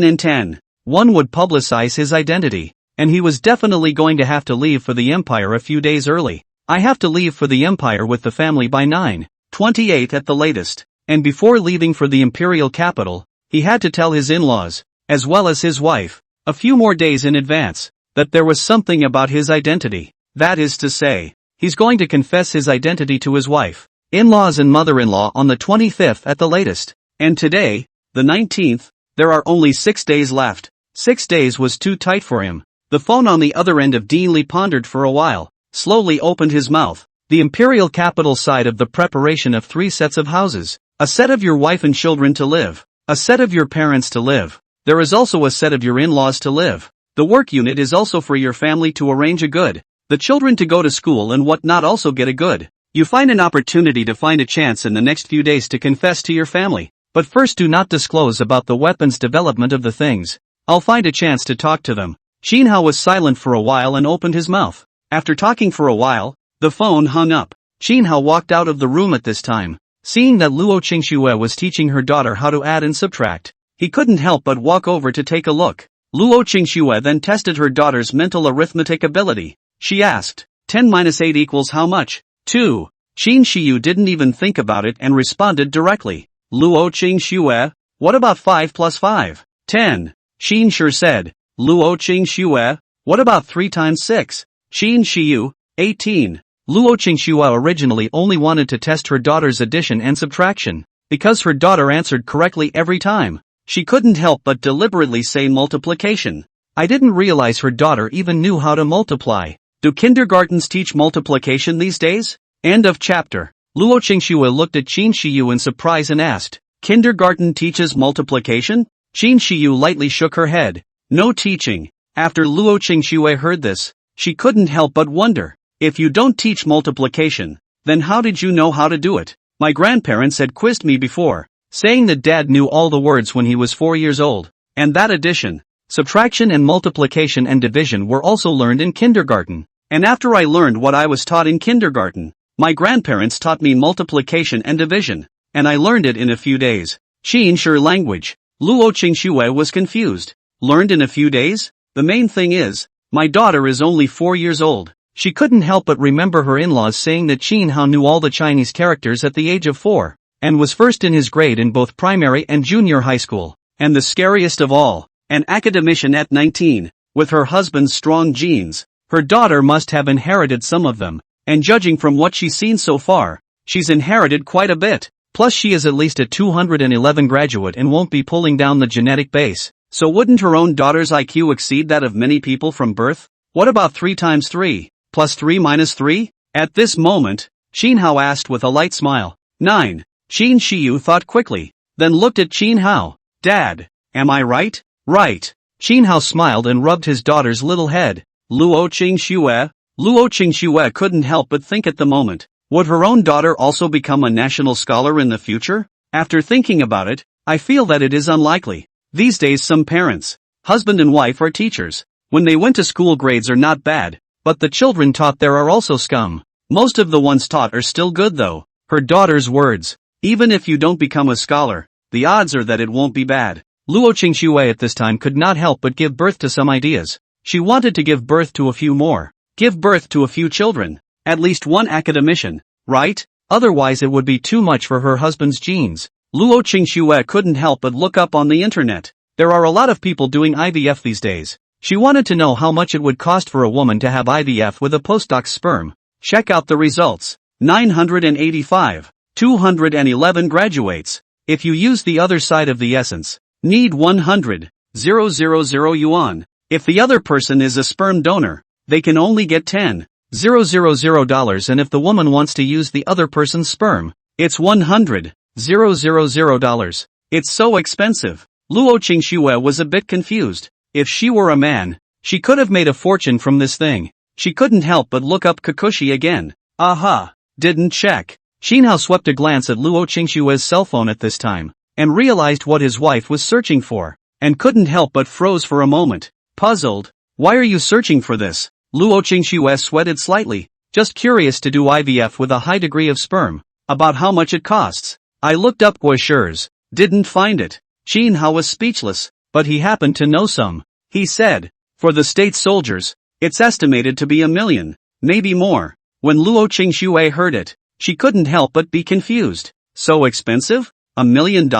and 10. One would publicize his identity, and he was definitely going to have to leave for the empire a few days early. I have to leave for the empire with the family by 9:28 at the latest, and before leaving for the imperial capital, he had to tell his in-laws, as well as his wife, a few more days in advance, that there was something about his identity. That is to say, he's going to confess his identity to his wife, in-laws and mother-in-law on the 25th at the latest. And today, the 19th, there are only 6 days left. 6 days was too tight for him. The phone on the other end of Dean Lee pondered for a while, slowly opened his mouth. The imperial capital side of the preparation of 3 sets of houses. A set of your wife and children to live. A set of your parents to live. There is also a set of your in-laws to live. The work unit is also for your family to arrange a good. The children to go to school and whatnot also get a good. You find an opportunity to find a chance in the next few days to confess to your family. But first do not disclose about the weapons development of the things. I'll find a chance to talk to them. Shin Hao was silent for a while and opened his mouth. After talking for a while, the phone hung up. Shin Hao walked out of the room at this time. Seeing that Luo Qingxue was teaching her daughter how to add and subtract, he couldn't help but walk over to take a look. Luo Qingxue then tested her daughter's mental arithmetic ability. She asked, 10 minus 8 equals how much? 2. Qin Shiyu didn't even think about it and responded directly. Luo Qingxue, what about 5 plus 5? 10. Qin sure said. Luo Qingxue, what about 3 times 6? Qin Shiyu, 18. Luo Qingxue originally only wanted to test her daughter's addition and subtraction. Because her daughter answered correctly every time, she couldn't help but deliberately say multiplication. I didn't realize her daughter even knew how to multiply. Do kindergartens teach multiplication these days? End of chapter. Luo Qingxue looked at Qin Shiyu in surprise and asked, kindergarten teaches multiplication? Qin Shiyu lightly shook her head. No teaching. After Luo Qingxue heard this, she couldn't help but wonder. If you don't teach multiplication, then how did you know how to do it? My grandparents had quizzed me before, saying that Dad knew all the words when he was 4 years old, and that addition, subtraction and multiplication and division were also learned in kindergarten. And after I learned what I was taught in kindergarten, my grandparents taught me multiplication and division, and I learned it in a few days. Qin sure language. Luo Qingxue was confused. Learned in a few days? The main thing is, my daughter is only 4 years old. She couldn't help but remember her in-laws saying that Qin Hao knew all the Chinese characters at the age of 4, and was first in his grade in both primary and junior high school. And the scariest of all, an academician at 19, with her husband's strong genes. Her daughter must have inherited some of them, and judging from what she's seen so far, she's inherited quite a bit. Plus she is at least a 211 graduate and won't be pulling down the genetic base. So wouldn't her own daughter's IQ exceed that of many people from birth? What about 3 times 3, plus 3 minus 3? At this moment, Shin Hao asked with a light smile. 9. Shin Shiyu thought quickly, then looked at Shin Hao. Dad, am I right? Right. Shin Hao smiled and rubbed his daughter's little head. Luo Qingxue? Luo Qingxue couldn't help but think at the moment, would her own daughter also become a national scholar in the future? After thinking about it, I feel that it is unlikely. These days some parents, husband and wife, are teachers. When they went to school grades are not bad, but the children taught there are also scum. Most of the ones taught are still good though. Her daughter's words. Even if you don't become a scholar, the odds are that it won't be bad. Luo Qingxue at this time could not help but give birth to some ideas. She wanted to give birth to a few more. Give birth to a few children. At least one academician, right? Otherwise it would be too much for her husband's genes. Luo Qingxue couldn't help but look up on the internet. There are a lot of people doing IVF these days. She wanted to know how much it would cost for a woman to have IVF with a postdoc's sperm. Check out the results. 985. 211 graduates. If you use the other side of the essence, need 100,000 yuan. If the other person is a sperm donor, they can only get $10,000, and if the woman wants to use the other person's sperm, it's $100,000. It's so expensive. Luo Qingxue was a bit confused. If she were a man, she could have made a fortune from this thing. She couldn't help but look up Kikuchi again. Aha! Didn't check. Shin Hao swept a glance at Luo Qingxue's cell phone at this time, and realized what his wife was searching for, and couldn't help but froze for a moment. Puzzled. Why are you searching for this? Luo Qingxue sweated slightly, just curious to do IVF with a high degree of sperm. About how much it costs. I looked up brochures, didn't find it. Shin Hao was speechless, but he happened to know some. He said, for the state soldiers, it's estimated to be $1 million, maybe more. When Luo Qingxue heard it, she couldn't help but be confused. So expensive? $1 million?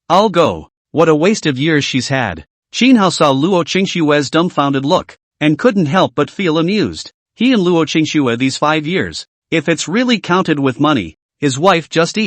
I'll go. What a waste of years she's had. Shin Hao saw Luo Qingxue's dumbfounded look, and couldn't help but feel amused. He and Luo Qingxue these 5 years, if it's really counted with money, his wife just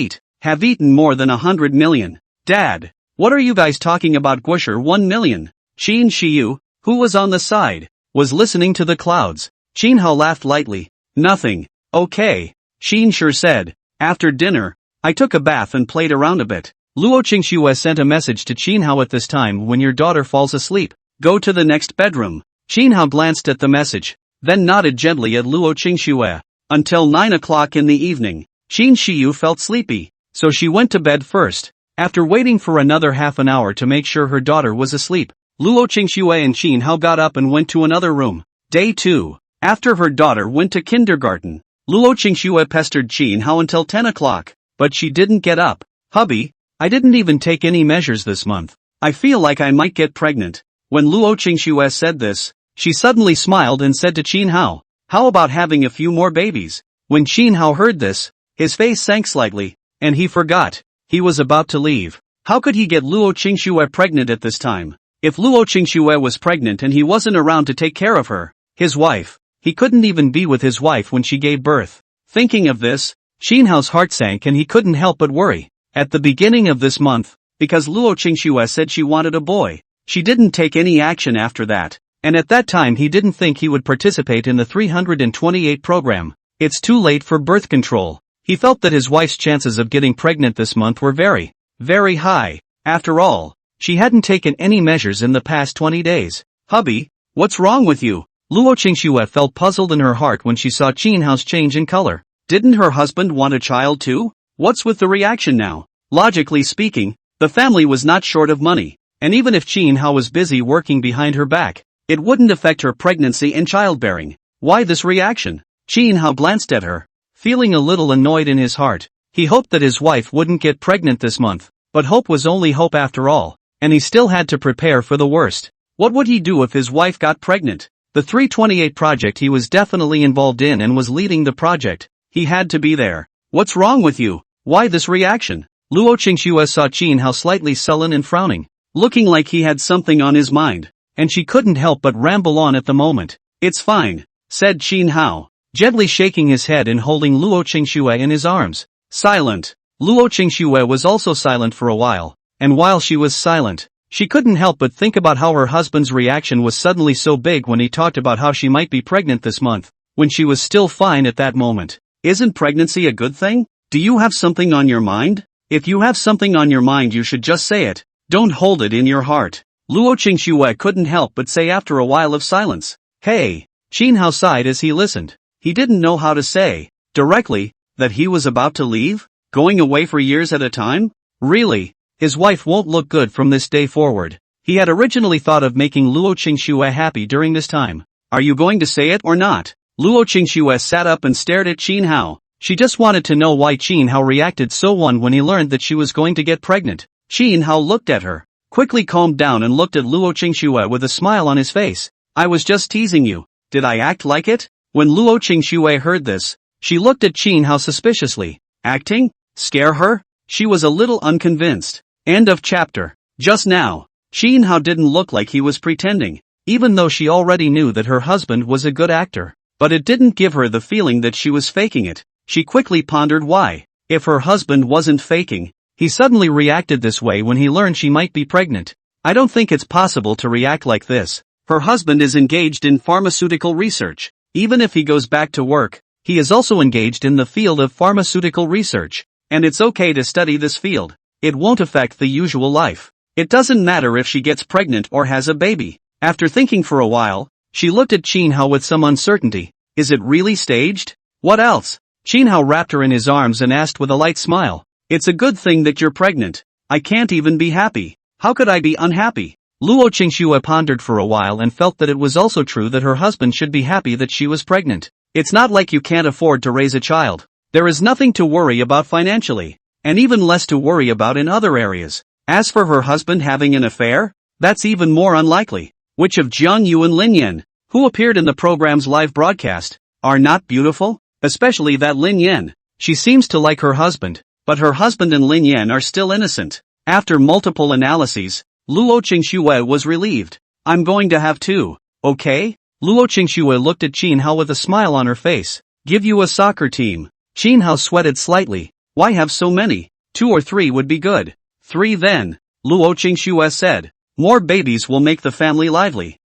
have eaten more than 100 million. Dad, what are you guys talking about? Guisher 1 million. Shin Shiyu, who was on the side, was listening to the clouds. Shin Hao laughed lightly. Nothing. Okay. Shin sure said. After dinner, I took a bath and played around a bit. Luo Qingxue sent a message to Shin Hao at this time. When your daughter falls asleep, go to the next bedroom. Shin Hao glanced at the message, then nodded gently at Luo Qingxue. Until 9 o'clock in the evening, Shin Shiyu felt sleepy, so she went to bed first. After waiting for another half an hour to make sure her daughter was asleep, Luo Qingxue and Shin Hao got up and went to another room. Day 2. After her daughter went to kindergarten, Luo Qingxue pestered Shin Hao until 10 o'clock, but she didn't get up. Hubby, I didn't even take any measures this month. I feel like I might get pregnant. When Luo Qingxue said this, she suddenly smiled and said to Shin Hao, how about having a few more babies? When Shin Hao heard this, his face sank slightly, and he forgot. He was about to leave. How could he get Luo Qingxue pregnant at this time? If Luo Qingxue was pregnant and he wasn't around to take care of her, his wife, he couldn't even be with his wife when she gave birth. Thinking of this, Shin Hao's heart sank and he couldn't help but worry. At the beginning of this month, because Luo Qingxue said she wanted a boy, she didn't take any action after that, and at that time he didn't think he would participate in the 328 program. It's too late for birth control. He felt that his wife's chances of getting pregnant this month were very, very high. After all, she hadn't taken any measures in the past 20 days. Hubby, what's wrong with you? Luo Qingxue felt puzzled in her heart when she saw Shin Hao's change in color. Didn't her husband want a child too? What's with the reaction now? Logically speaking, the family was not short of money, and even if Shin Hao was busy working behind her back, it wouldn't affect her pregnancy and childbearing. Why this reaction? Shin Hao glanced at her, feeling a little annoyed in his heart. He hoped that his wife wouldn't get pregnant this month, but hope was only hope after all, and he still had to prepare for the worst. What would he do if his wife got pregnant? The 328 project he was definitely involved in and was leading the project. He had to be there. What's wrong with you? Why this reaction? Luo Qingxue saw Shin Hao slightly sullen and frowning, looking like he had something on his mind, and she couldn't help but ramble on at the moment. It's fine, said Shin Hao. gently shaking his head and holding Luo Qingxue in his arms. Silent. Luo Qingxue was also silent for a while, and while she was silent, she couldn't help but think about how her husband's reaction was suddenly so big when he talked about how she might be pregnant this month, when she was still fine at that moment. Isn't pregnancy a good thing? Do you have something on your mind? If you have something on your mind, you should just say it. Don't hold it in your heart. Luo Qingxue couldn't help but say after a while of silence. Hey. Qin Hao sighed as he listened. He didn't know how to say, directly, that he was about to leave, going away for years at a time? Really? His wife won't look good from this day forward. He had originally thought of making Luo Qingxue happy during this time. Are you going to say it or not? Luo Qingxue sat up and stared at Qin Hao. She just wanted to know why Qin Hao reacted so when he learned that she was going to get pregnant. Qin Hao looked at her, quickly calmed down and looked at Luo Qingxue with a smile on his face. I was just teasing you. Did I act like it? When Luo Qingxue heard this, she looked at Qin Hao suspiciously. Acting? Scare her? She was a little unconvinced. End of chapter. Just now, Qin Hao didn't look like he was pretending, even though she already knew that her husband was a good actor. But it didn't give her the feeling that she was faking it. She quickly pondered why. If her husband wasn't faking, he suddenly reacted this way when he learned she might be pregnant. I don't think it's possible to react like this. Her husband is engaged in pharmaceutical research. Even if he goes back to work, he is also engaged in the field of pharmaceutical research. And it's okay to study this field. It won't affect the usual life. It doesn't matter if she gets pregnant or has a baby. After thinking for a while, she looked at Qin Hao with some uncertainty. Is it really staged? What else? Qin Hao wrapped her in his arms and asked with a light smile. It's a good thing that you're pregnant. I can't even be happy. How could I be unhappy? Luo Qingxue pondered for a while and felt that it was also true that her husband should be happy that she was pregnant. It's not like you can't afford to raise a child. There is nothing to worry about financially, and even less to worry about in other areas. As for her husband having an affair, that's even more unlikely. Which of Jiang Yu and Lin Yan, who appeared in the program's live broadcast, are not beautiful? Especially that Lin Yan. She seems to like her husband, but her husband and Lin Yan are still innocent. After multiple analyses, Luo Qingxue was relieved. I'm going to have two, okay? Luo Qingxue looked at Qin Hao with a smile on her face. Give you a soccer team. Qin Hao sweated slightly. Why have so many? 2 or 3 would be good. 3 then, Luo Qingxue said. More babies will make the family lively.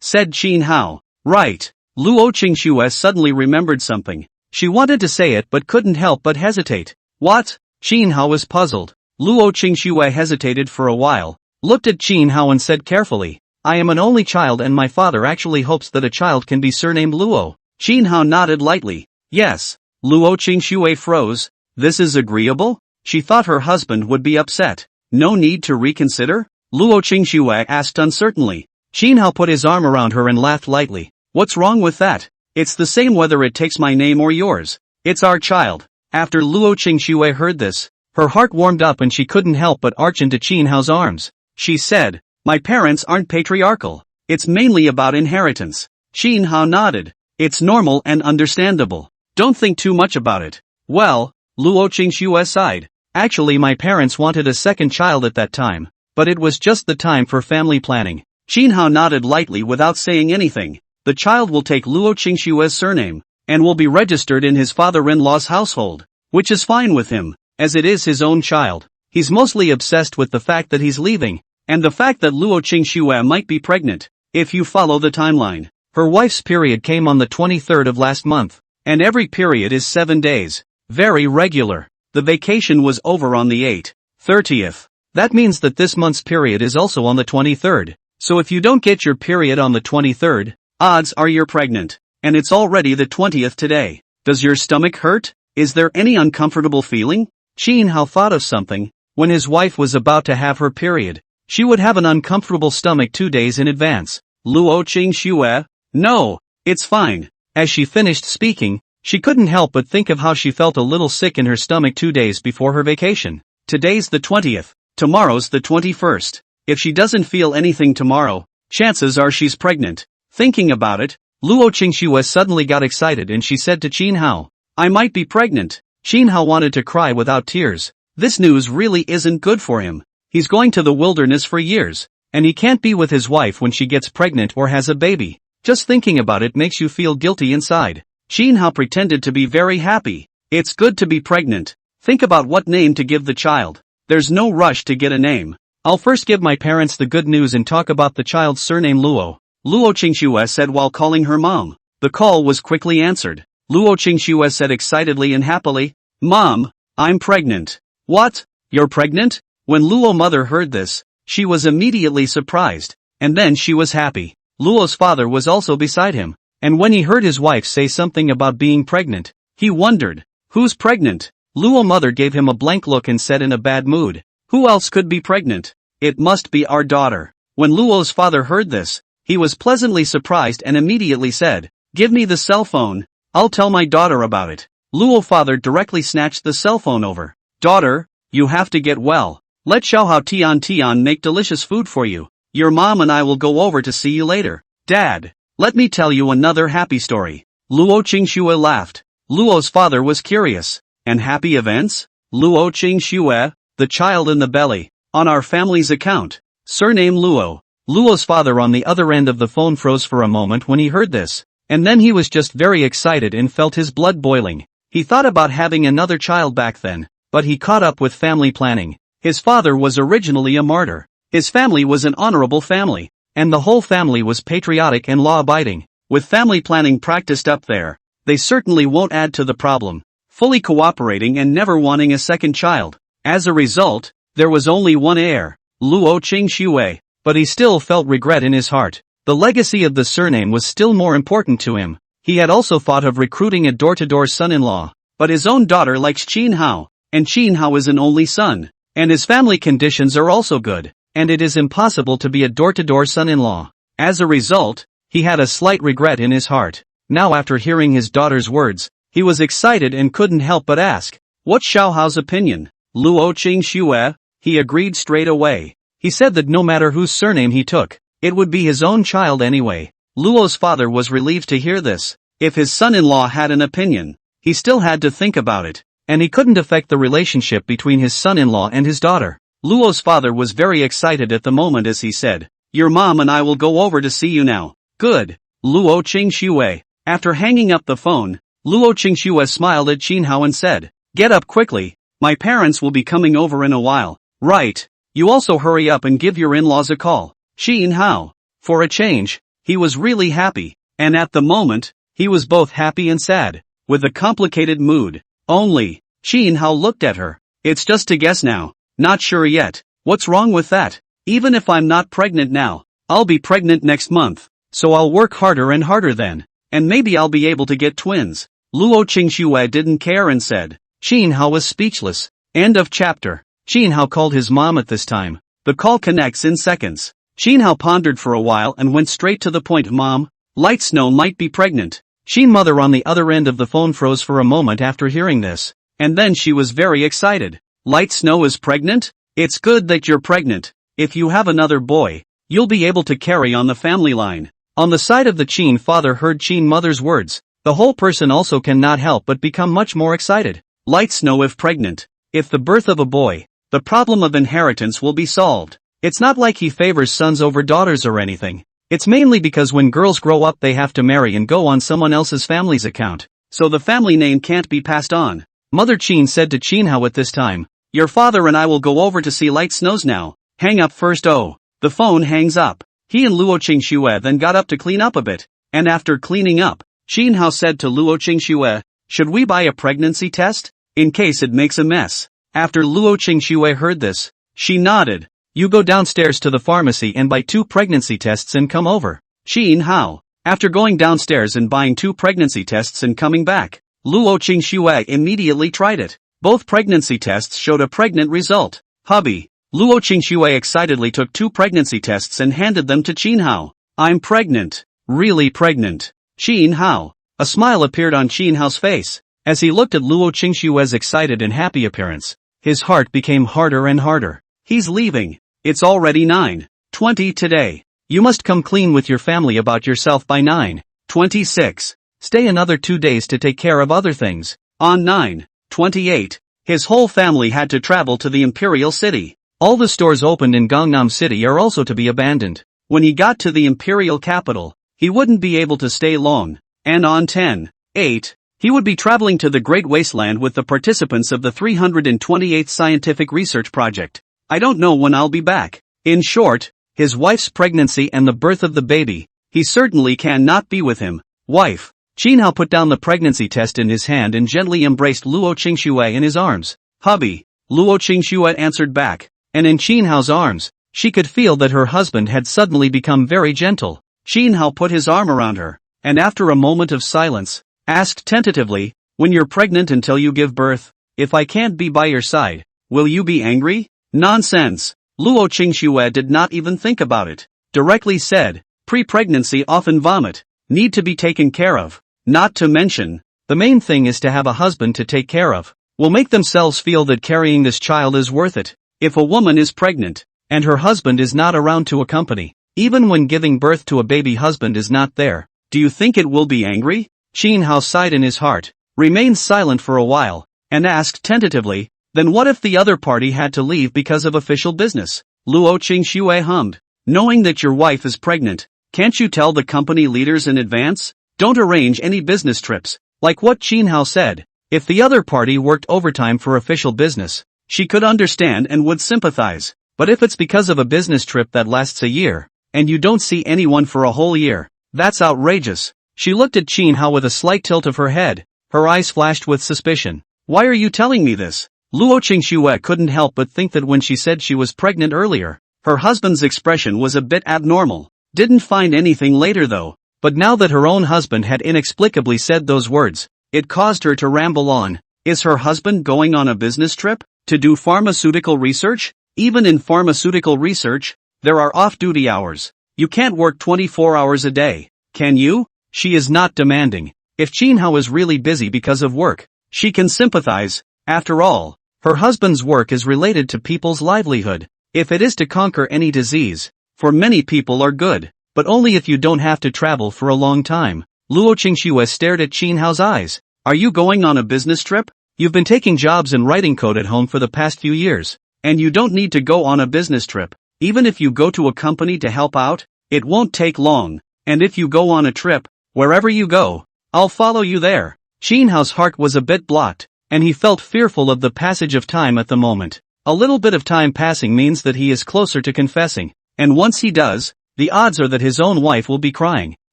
Said Qin Hao. Right. Luo Qingxue suddenly remembered something. She wanted to say it but couldn't help but hesitate. What? Qin Hao was puzzled. Luo Qingxue hesitated for a while, looked at Qin Hao and said carefully, I am an only child and my father actually hopes that a child can be surnamed Luo. Qin Hao nodded lightly. Yes. Luo Qingxue froze. This is agreeable? She thought her husband would be upset. No need to reconsider? Luo Qingxue asked uncertainly. Qin Hao put his arm around her and laughed lightly. What's wrong with that? It's the same whether it takes my name or yours. It's our child. After Luo Qingxue heard this, her heart warmed up and she couldn't help but arch into Qin Hao's arms. She said, my parents aren't patriarchal. It's mainly about inheritance. Qin Hao nodded. It's normal and understandable. Don't think too much about it. Well, Luo Qingxue sighed. Actually my parents wanted a second child at that time, but it was just the time for family planning. Qin Hao nodded lightly without saying anything. The child will take Luo Qingxue's surname, and will be registered in his father-in-law's household, which is fine with him, as it is his own child. He's mostly obsessed with the fact that he's leaving, and the fact that Luo Qingxue might be pregnant. If you follow the timeline, her wife's period came on the 23rd of last month, and every period is 7 days. Very regular. The vacation was over on the 30th. That means that this month's period is also on the 23rd. So if you don't get your period on the 23rd, odds are you're pregnant. And it's already the 20th today. Does your stomach hurt? Is there any uncomfortable feeling? Qin Hao thought of something. When his wife was about to have her period, she would have an uncomfortable stomach 2 days in advance. Luo Qingxue? No, it's fine. As she finished speaking, she couldn't help but think of how she felt a little sick in her stomach 2 days before her vacation. Today's the 20th. Tomorrow's the 21st. If she doesn't feel anything tomorrow, chances are she's pregnant. Thinking about it, Luo Qingxue suddenly got excited and she said to Qin Hao, I might be pregnant. Qin Hao wanted to cry without tears. This news really isn't good for him. He's going to the wilderness for years, and he can't be with his wife when she gets pregnant or has a baby. Just thinking about it makes you feel guilty inside. Jin Hao pretended to be very happy. It's good to be pregnant. Think about what name to give the child. There's no rush to get a name. I'll first give my parents the good news and talk about the child's surname Luo. Luo Qingxue said while calling her mom. The call was quickly answered. Luo Qingxue said excitedly and happily, "Mom, I'm pregnant." "What? You're pregnant?" When Luo mother heard this, she was immediately surprised, and then she was happy. Luo's father was also beside him, and when he heard his wife say something about being pregnant, he wondered, "Who's pregnant?" Luo mother gave him a blank look and said in a bad mood, "Who else could be pregnant? It must be our daughter." When Luo's father heard this, he was pleasantly surprised and immediately said, "Give me the cell phone, I'll tell my daughter about it." Luo father directly snatched the cell phone over. "Daughter, you have to get well. Let Xiaohao Tian make delicious food for you. Your mom and I will go over to see you later." "Dad, let me tell you another happy story." Luo Qingxue laughed. Luo's father was curious. "And happy events?" "Luo Qingxue, the child in the belly, on our family's account. Surname Luo." Luo's father on the other end of the phone froze for a moment when he heard this, and then he was just very excited and felt his blood boiling. He thought about having another child back then, but he caught up with family planning. His father was originally a martyr. His family was an honorable family, and the whole family was patriotic and law-abiding. With family planning practiced up there, they certainly won't add to the problem, fully cooperating and never wanting a second child. As a result, there was only one heir, Luo Qingxue, but he still felt regret in his heart. The legacy of the surname was still more important to him. He had also thought of recruiting a door-to-door son-in-law, but his own daughter likes Jin Hao, and Jin Hao is an only son, and his family conditions are also good, and it is impossible to be a door-to-door son-in-law. As a result, he had a slight regret in his heart. Now after hearing his daughter's words, he was excited and couldn't help but ask, "What's Xiaohao's opinion?" "Luo Qingxue," he agreed straight away. He said that no matter whose surname he took, it would be his own child anyway. Luo's father was relieved to hear this. If his son-in-law had an opinion, he still had to think about it, and he couldn't affect the relationship between his son-in-law and his daughter. Luo's father was very excited at the moment as he said, "Your mom and I will go over to see you now." "Good, Luo Qingxue." After hanging up the phone, Luo Qingxue smiled at Jin Hao and said, "Get up quickly, my parents will be coming over in a while." "Right, you also hurry up and give your in-laws a call." Jin Hao, for a change, he was really happy, and at the moment, he was both happy and sad, with a complicated mood. Only, Jin Hao looked at her. "It's just a guess now, not sure yet." "What's wrong with that? Even if I'm not pregnant now, I'll be pregnant next month, so I'll work harder and harder then, and maybe I'll be able to get twins." Luo Qingxue didn't care and said. Jin Hao was speechless. End of chapter. Jin Hao called his mom at this time. The call connects in seconds. Jin Hao pondered for a while and went straight to the point. "Mom, Light Snow might be pregnant." Jin mother on the other end of the phone froze for a moment after hearing this, and then she was very excited. "Light Snow is pregnant? It's good that you're pregnant. If you have another boy, you'll be able to carry on the family line." On the side of the Qin father heard Qin mother's words. The whole person also cannot help but become much more excited. Light Snow if pregnant. If the birth of a boy, the problem of inheritance will be solved. It's not like he favors sons over daughters or anything. It's mainly because when girls grow up they have to marry and go on someone else's family's account, so the family name can't be passed on. Mother Qin said to Jin Hao at this time, "Your father and I will go over to see Light Snows now. Hang up first." Oh. The phone hangs up. He and Luo Qingxue then got up to clean up a bit, and after cleaning up, Jin Hao said to Luo Qingxue, "Should we buy a pregnancy test? In case it makes a mess." After Luo Qingxue heard this, she nodded. "You go downstairs to the pharmacy and buy 2 pregnancy tests and come over." Jin Hao, after going downstairs and buying 2 pregnancy tests and coming back, Luo Qingxue immediately tried it. Both pregnancy tests showed a pregnant result. "Hubby." Luo Qingxue excitedly took 2 pregnancy tests and handed them to Jin Hao. "I'm pregnant. Really pregnant." Jin Hao. A smile appeared on Jin Hao's face. As he looked at Luo Qingxue's excited and happy appearance, his heart became harder and harder. He's leaving. It's already 9:20 today. You must come clean with your family about yourself by 9:26. Stay another 2 days to take care of other things. On 9:28, his whole family had to travel to the Imperial City. All the stores opened in Gangnam City are also to be abandoned. When he got to the Imperial capital, he wouldn't be able to stay long. And on 10 8. He would be traveling to the Great Wasteland with the participants of the 328th Scientific Research Project. I don't know when I'll be back. In short, his wife's pregnancy and the birth of the baby. He certainly cannot be with him. Wife. Qinhao put down the pregnancy test in his hand and gently embraced Luo Qingxue in his arms. Hubby. Luo Qingxue answered back. And in Qinhao's arms, she could feel that her husband had suddenly become very gentle. Qinhao put his arm around her, and after a moment of silence, asked tentatively, when you're pregnant until you give birth, if I can't be by your side, will you be angry? Nonsense. Luo Qingxue did not even think about it. Directly said, pre-pregnancy often vomit, need to be taken care of. Not to mention, the main thing is to have a husband to take care of. Will make themselves feel that carrying this child is worth it. If a woman is pregnant, and her husband is not around to accompany, even when giving birth to a baby husband is not there, do you think it will be angry? Qinhao sighed in his heart, remained silent for a while, and asked tentatively, then what if the other party had to leave because of official business? Luo Qingxue hummed, knowing that your wife is pregnant, can't you tell the company leaders in advance? Don't arrange any business trips, like what Qinhao said. If the other party worked overtime for official business, she could understand and would sympathize, but if it's because of a business trip that lasts a year, and you don't see anyone for a whole year, that's outrageous. She looked at Qinhao with a slight tilt of her head, her eyes flashed with suspicion. Why are you telling me this? Luo Qingxue couldn't help but think that when she said she was pregnant earlier, her husband's expression was a bit abnormal. Didn't find anything later though, but now that her own husband had inexplicably said those words, it caused her to ramble on. Is her husband going on a business trip? To do pharmaceutical research? Even in pharmaceutical research, there are off-duty hours. You can't work 24 hours a day, can you? She is not demanding. If Qinhao is really busy because of work, she can sympathize. After all, her husband's work is related to people's livelihood. If it is to conquer any disease, for many people are good, but only if you don't have to travel for a long time. Luo Qingxue stared at Qinhao's eyes. Are you going on a business trip? You've been taking jobs in writing code at home for the past few years, and you don't need to go on a business trip. Even if you go to a company to help out, it won't take long, and if you go on a trip, wherever you go, I'll follow you there. Qinhao's heart was a bit blocked, and he felt fearful of the passage of time at the moment. A little bit of time passing means that he is closer to confessing, and once he does, the odds are that his own wife will be crying,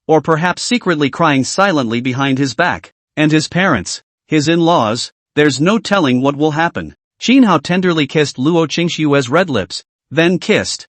or perhaps secretly crying silently behind his back, and his parents, his in-laws, there's no telling what will happen. Qinhao tenderly kissed Luo Qingxue's red lips, then kissed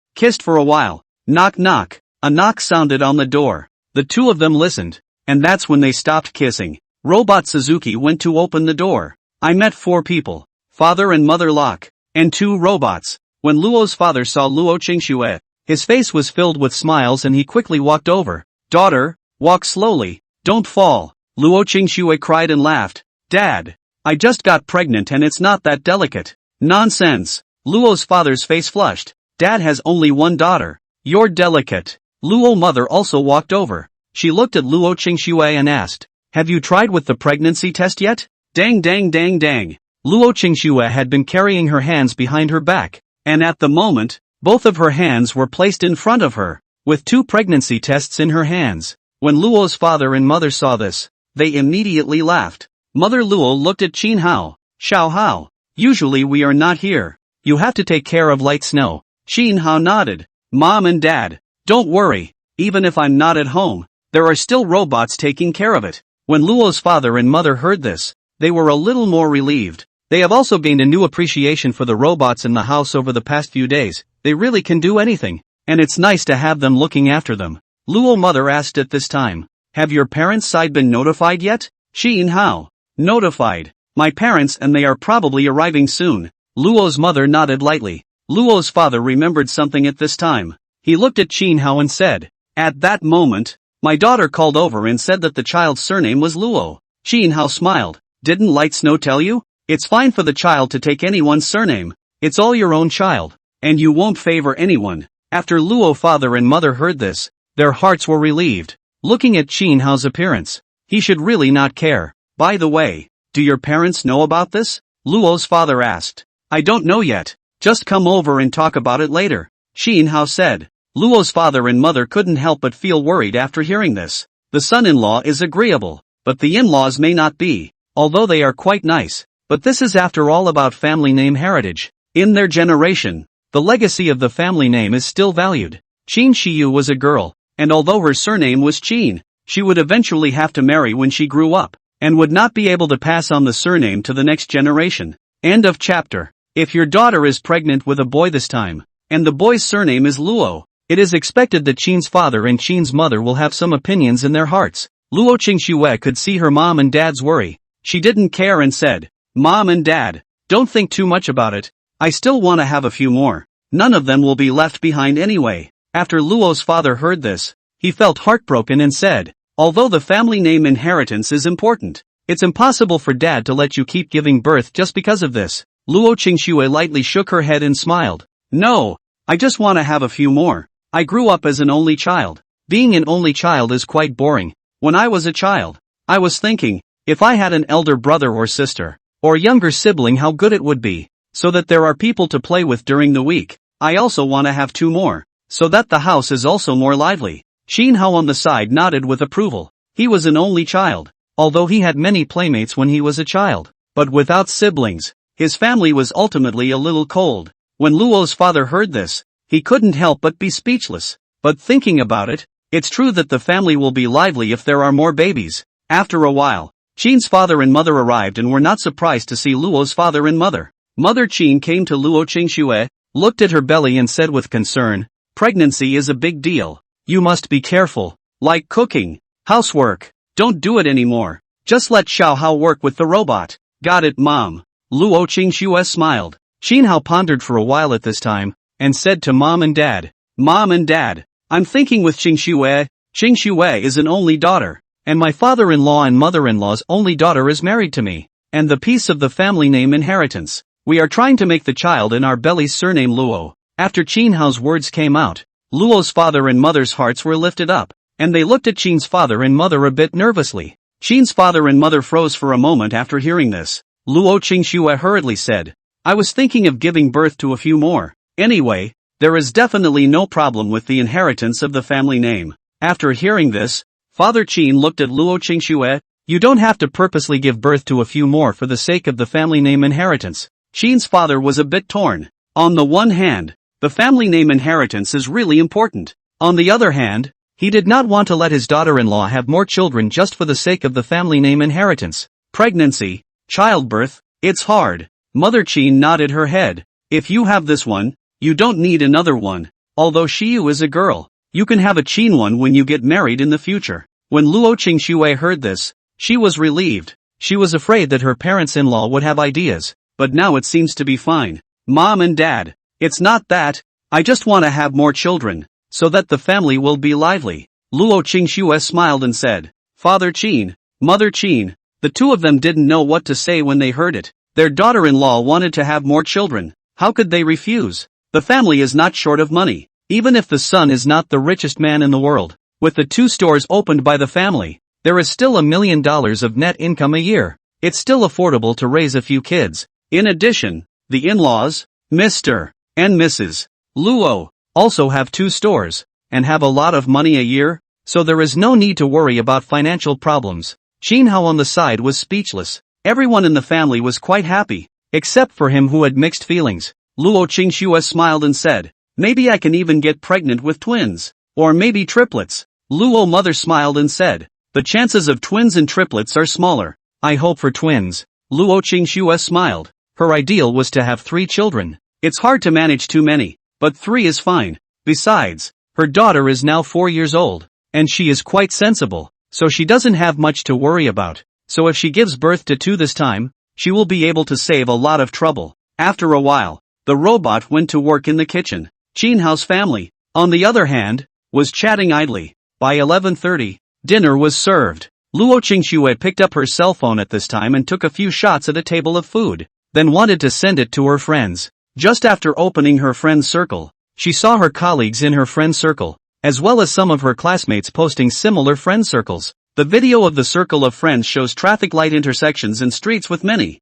for a while. Knock knock. A knock sounded on the door. The two of them listened, and that's when they stopped kissing. Robot Suzuki went to open the door. I met 4 people, father and mother Locke, and 2 robots. When Luo's father saw Luo Qingxue, his face was filled with smiles and he quickly walked over. Daughter, walk slowly, don't fall. Luo Qingxue cried and laughed. Dad, I just got pregnant and it's not that delicate. Nonsense. Luo's father's face flushed. Dad has only 1 daughter. You're delicate. Luo mother also walked over. She looked at Luo Qingxue and asked, have you tried with the pregnancy test yet? Dang dang dang dang. Luo Qingxue had been carrying her hands behind her back, and at the moment, both of her hands were placed in front of her, with 2 pregnancy tests in her hands. When Luo's father and mother saw this, they immediately laughed. Mother Luo looked at Qinhao. Xiao Hao, usually we are not here. You have to take care of light snow. Qinhao nodded. Mom and Dad, don't worry, even if I'm not at home, there are still robots taking care of it. When Luo's father and mother heard this, they were a little more relieved. They have also gained a new appreciation for the robots in the house over the past few days. They really can do anything, and it's nice to have them looking after them. Luo mother asked at this time, have your parents' side been notified yet? Qinhao. Notified. My parents and they are probably arriving soon. Luo's mother nodded lightly. Luo's father remembered something at this time. He looked at Qinhao and said, at that moment, my daughter called over and said that the child's surname was Luo. Qinhao smiled. Didn't Light Snow tell you? It's fine for the child to take anyone's surname. It's all your own child, and you won't favor anyone. After Luo father and mother heard this, their hearts were relieved. Looking at Qinhao's appearance, he should really not care. By the way, do your parents know about this? Luo's father asked. I don't know yet. Just come over and talk about it later, Qinhao said. Luo's father and mother couldn't help but feel worried after hearing this. The son-in-law is agreeable, but the in-laws may not be, although they are quite nice. But this is after all about family name heritage. In their generation, the legacy of the family name is still valued. Qin Shiyu was a girl, and although her surname was Qin, she would eventually have to marry when she grew up, and would not be able to pass on the surname to the next generation. End of chapter. If your daughter is pregnant with a boy this time, and the boy's surname is Luo, it is expected that Qin's father and Qin's mother will have some opinions in their hearts. Luo Qingxue could see her mom and dad's worry. She didn't care and said, "Mom and Dad, don't think too much about it. I still want to have a few more. None of them will be left behind anyway." After Luo's father heard this, he felt heartbroken and said, "Although the family name inheritance is important, it's impossible for Dad to let you keep giving birth just because of this." Luo Qingxue lightly shook her head and smiled. "No, I just want to have a few more. I grew up as an only child. Being an only child is quite boring. When I was a child, I was thinking, if I had an elder brother or sister, or younger sibling, how good it would be, so that there are people to play with during the week. I also want to have two more, so that the house is also more lively." Qin Hao on the side nodded with approval. He was an only child, although he had many playmates when he was a child, but without siblings, his family was ultimately a little cold. When Luo's father heard this, he couldn't help but be speechless. But thinking about it, it's true that the family will be lively if there are more babies. After a while, Qin's father and mother arrived and were not surprised to see Luo's father and mother. Mother Qin came to Luo Qingxue, looked at her belly and said with concern, "Pregnancy is a big deal. You must be careful. Like cooking, housework, don't do it anymore. Just let Xiao Hao work with the robot." "Got it, Mom." Luo Qingxue smiled. Qin Hao pondered for a while at this time, and said to Mom and Dad, "Mom and Dad, I'm thinking with Qingxue. Qingxue is an only daughter, and my father-in-law and mother-in-law's only daughter is married to me, and the piece of the family name inheritance. We are trying to make the child in our belly's surname Luo." After Qin Hao's words came out, Luo's father and mother's hearts were lifted up, and they looked at Qin's father and mother a bit nervously. Qin's father and mother froze for a moment after hearing this. Luo Qingxue hurriedly said, "I was thinking of giving birth to a few more. Anyway, there is definitely no problem with the inheritance of the family name." After hearing this, Father Qin looked at Luo Qingxue. "You don't have to purposely give birth to a few more for the sake of the family name inheritance." Qin's father was a bit torn. On the one hand, the family name inheritance is really important. On the other hand, he did not want to let his daughter-in-law have more children just for the sake of the family name inheritance. Pregnancy, childbirth, it's hard. Mother Qin nodded her head. "If you have this one, you don't need another one. Although Shiyu is a girl, you can have a Qin one when you get married in the future." When Luo Qingxue heard this, she was relieved. She was afraid that her parents-in-law would have ideas, but now it seems to be fine. "Mom and Dad, it's not that, I just want to have more children, so that the family will be lively." Luo Qingxue smiled and said, "Father Qin, Mother Qin." The two of them didn't know what to say when they heard it. Their daughter-in-law wanted to have more children. How could they refuse? The family is not short of money, even if the son is not the richest man in the world. With the 2 stores opened by the family, there is still $1 million of net income a year. It's still affordable to raise a few kids. In addition, the in-laws, Mr. and Mrs. Luo, also have 2 stores, and have a lot of money a year, so there is no need to worry about financial problems. Qin Hao on the side was speechless. Everyone in the family was quite happy, except for him who had mixed feelings. Luo Qingxue smiled and said, "Maybe I can even get pregnant with twins, or maybe triplets." Luo mother smiled and said, "The chances of twins and triplets are smaller. I hope for twins." Luo Qingxue smiled. Her ideal was to have 3 children. It's hard to manage too many, but 3 is fine. Besides, her daughter is now 4 years old, and she is quite sensible, so she doesn't have much to worry about. So if she gives birth to 2 this time, she will be able to save a lot of trouble. After a while, the robot went to work in the kitchen. Qin Hao's family, on the other hand, was chatting idly. By 11:30, dinner was served. Luo Qingxue picked up her cell phone at this time and took a few shots at a table of food, then wanted to send it to her friends. Just after opening her friend's circle, she saw her colleagues in her friend circle, as well as some of her classmates posting similar friend circles. The video of the circle of friends shows traffic light intersections and streets with many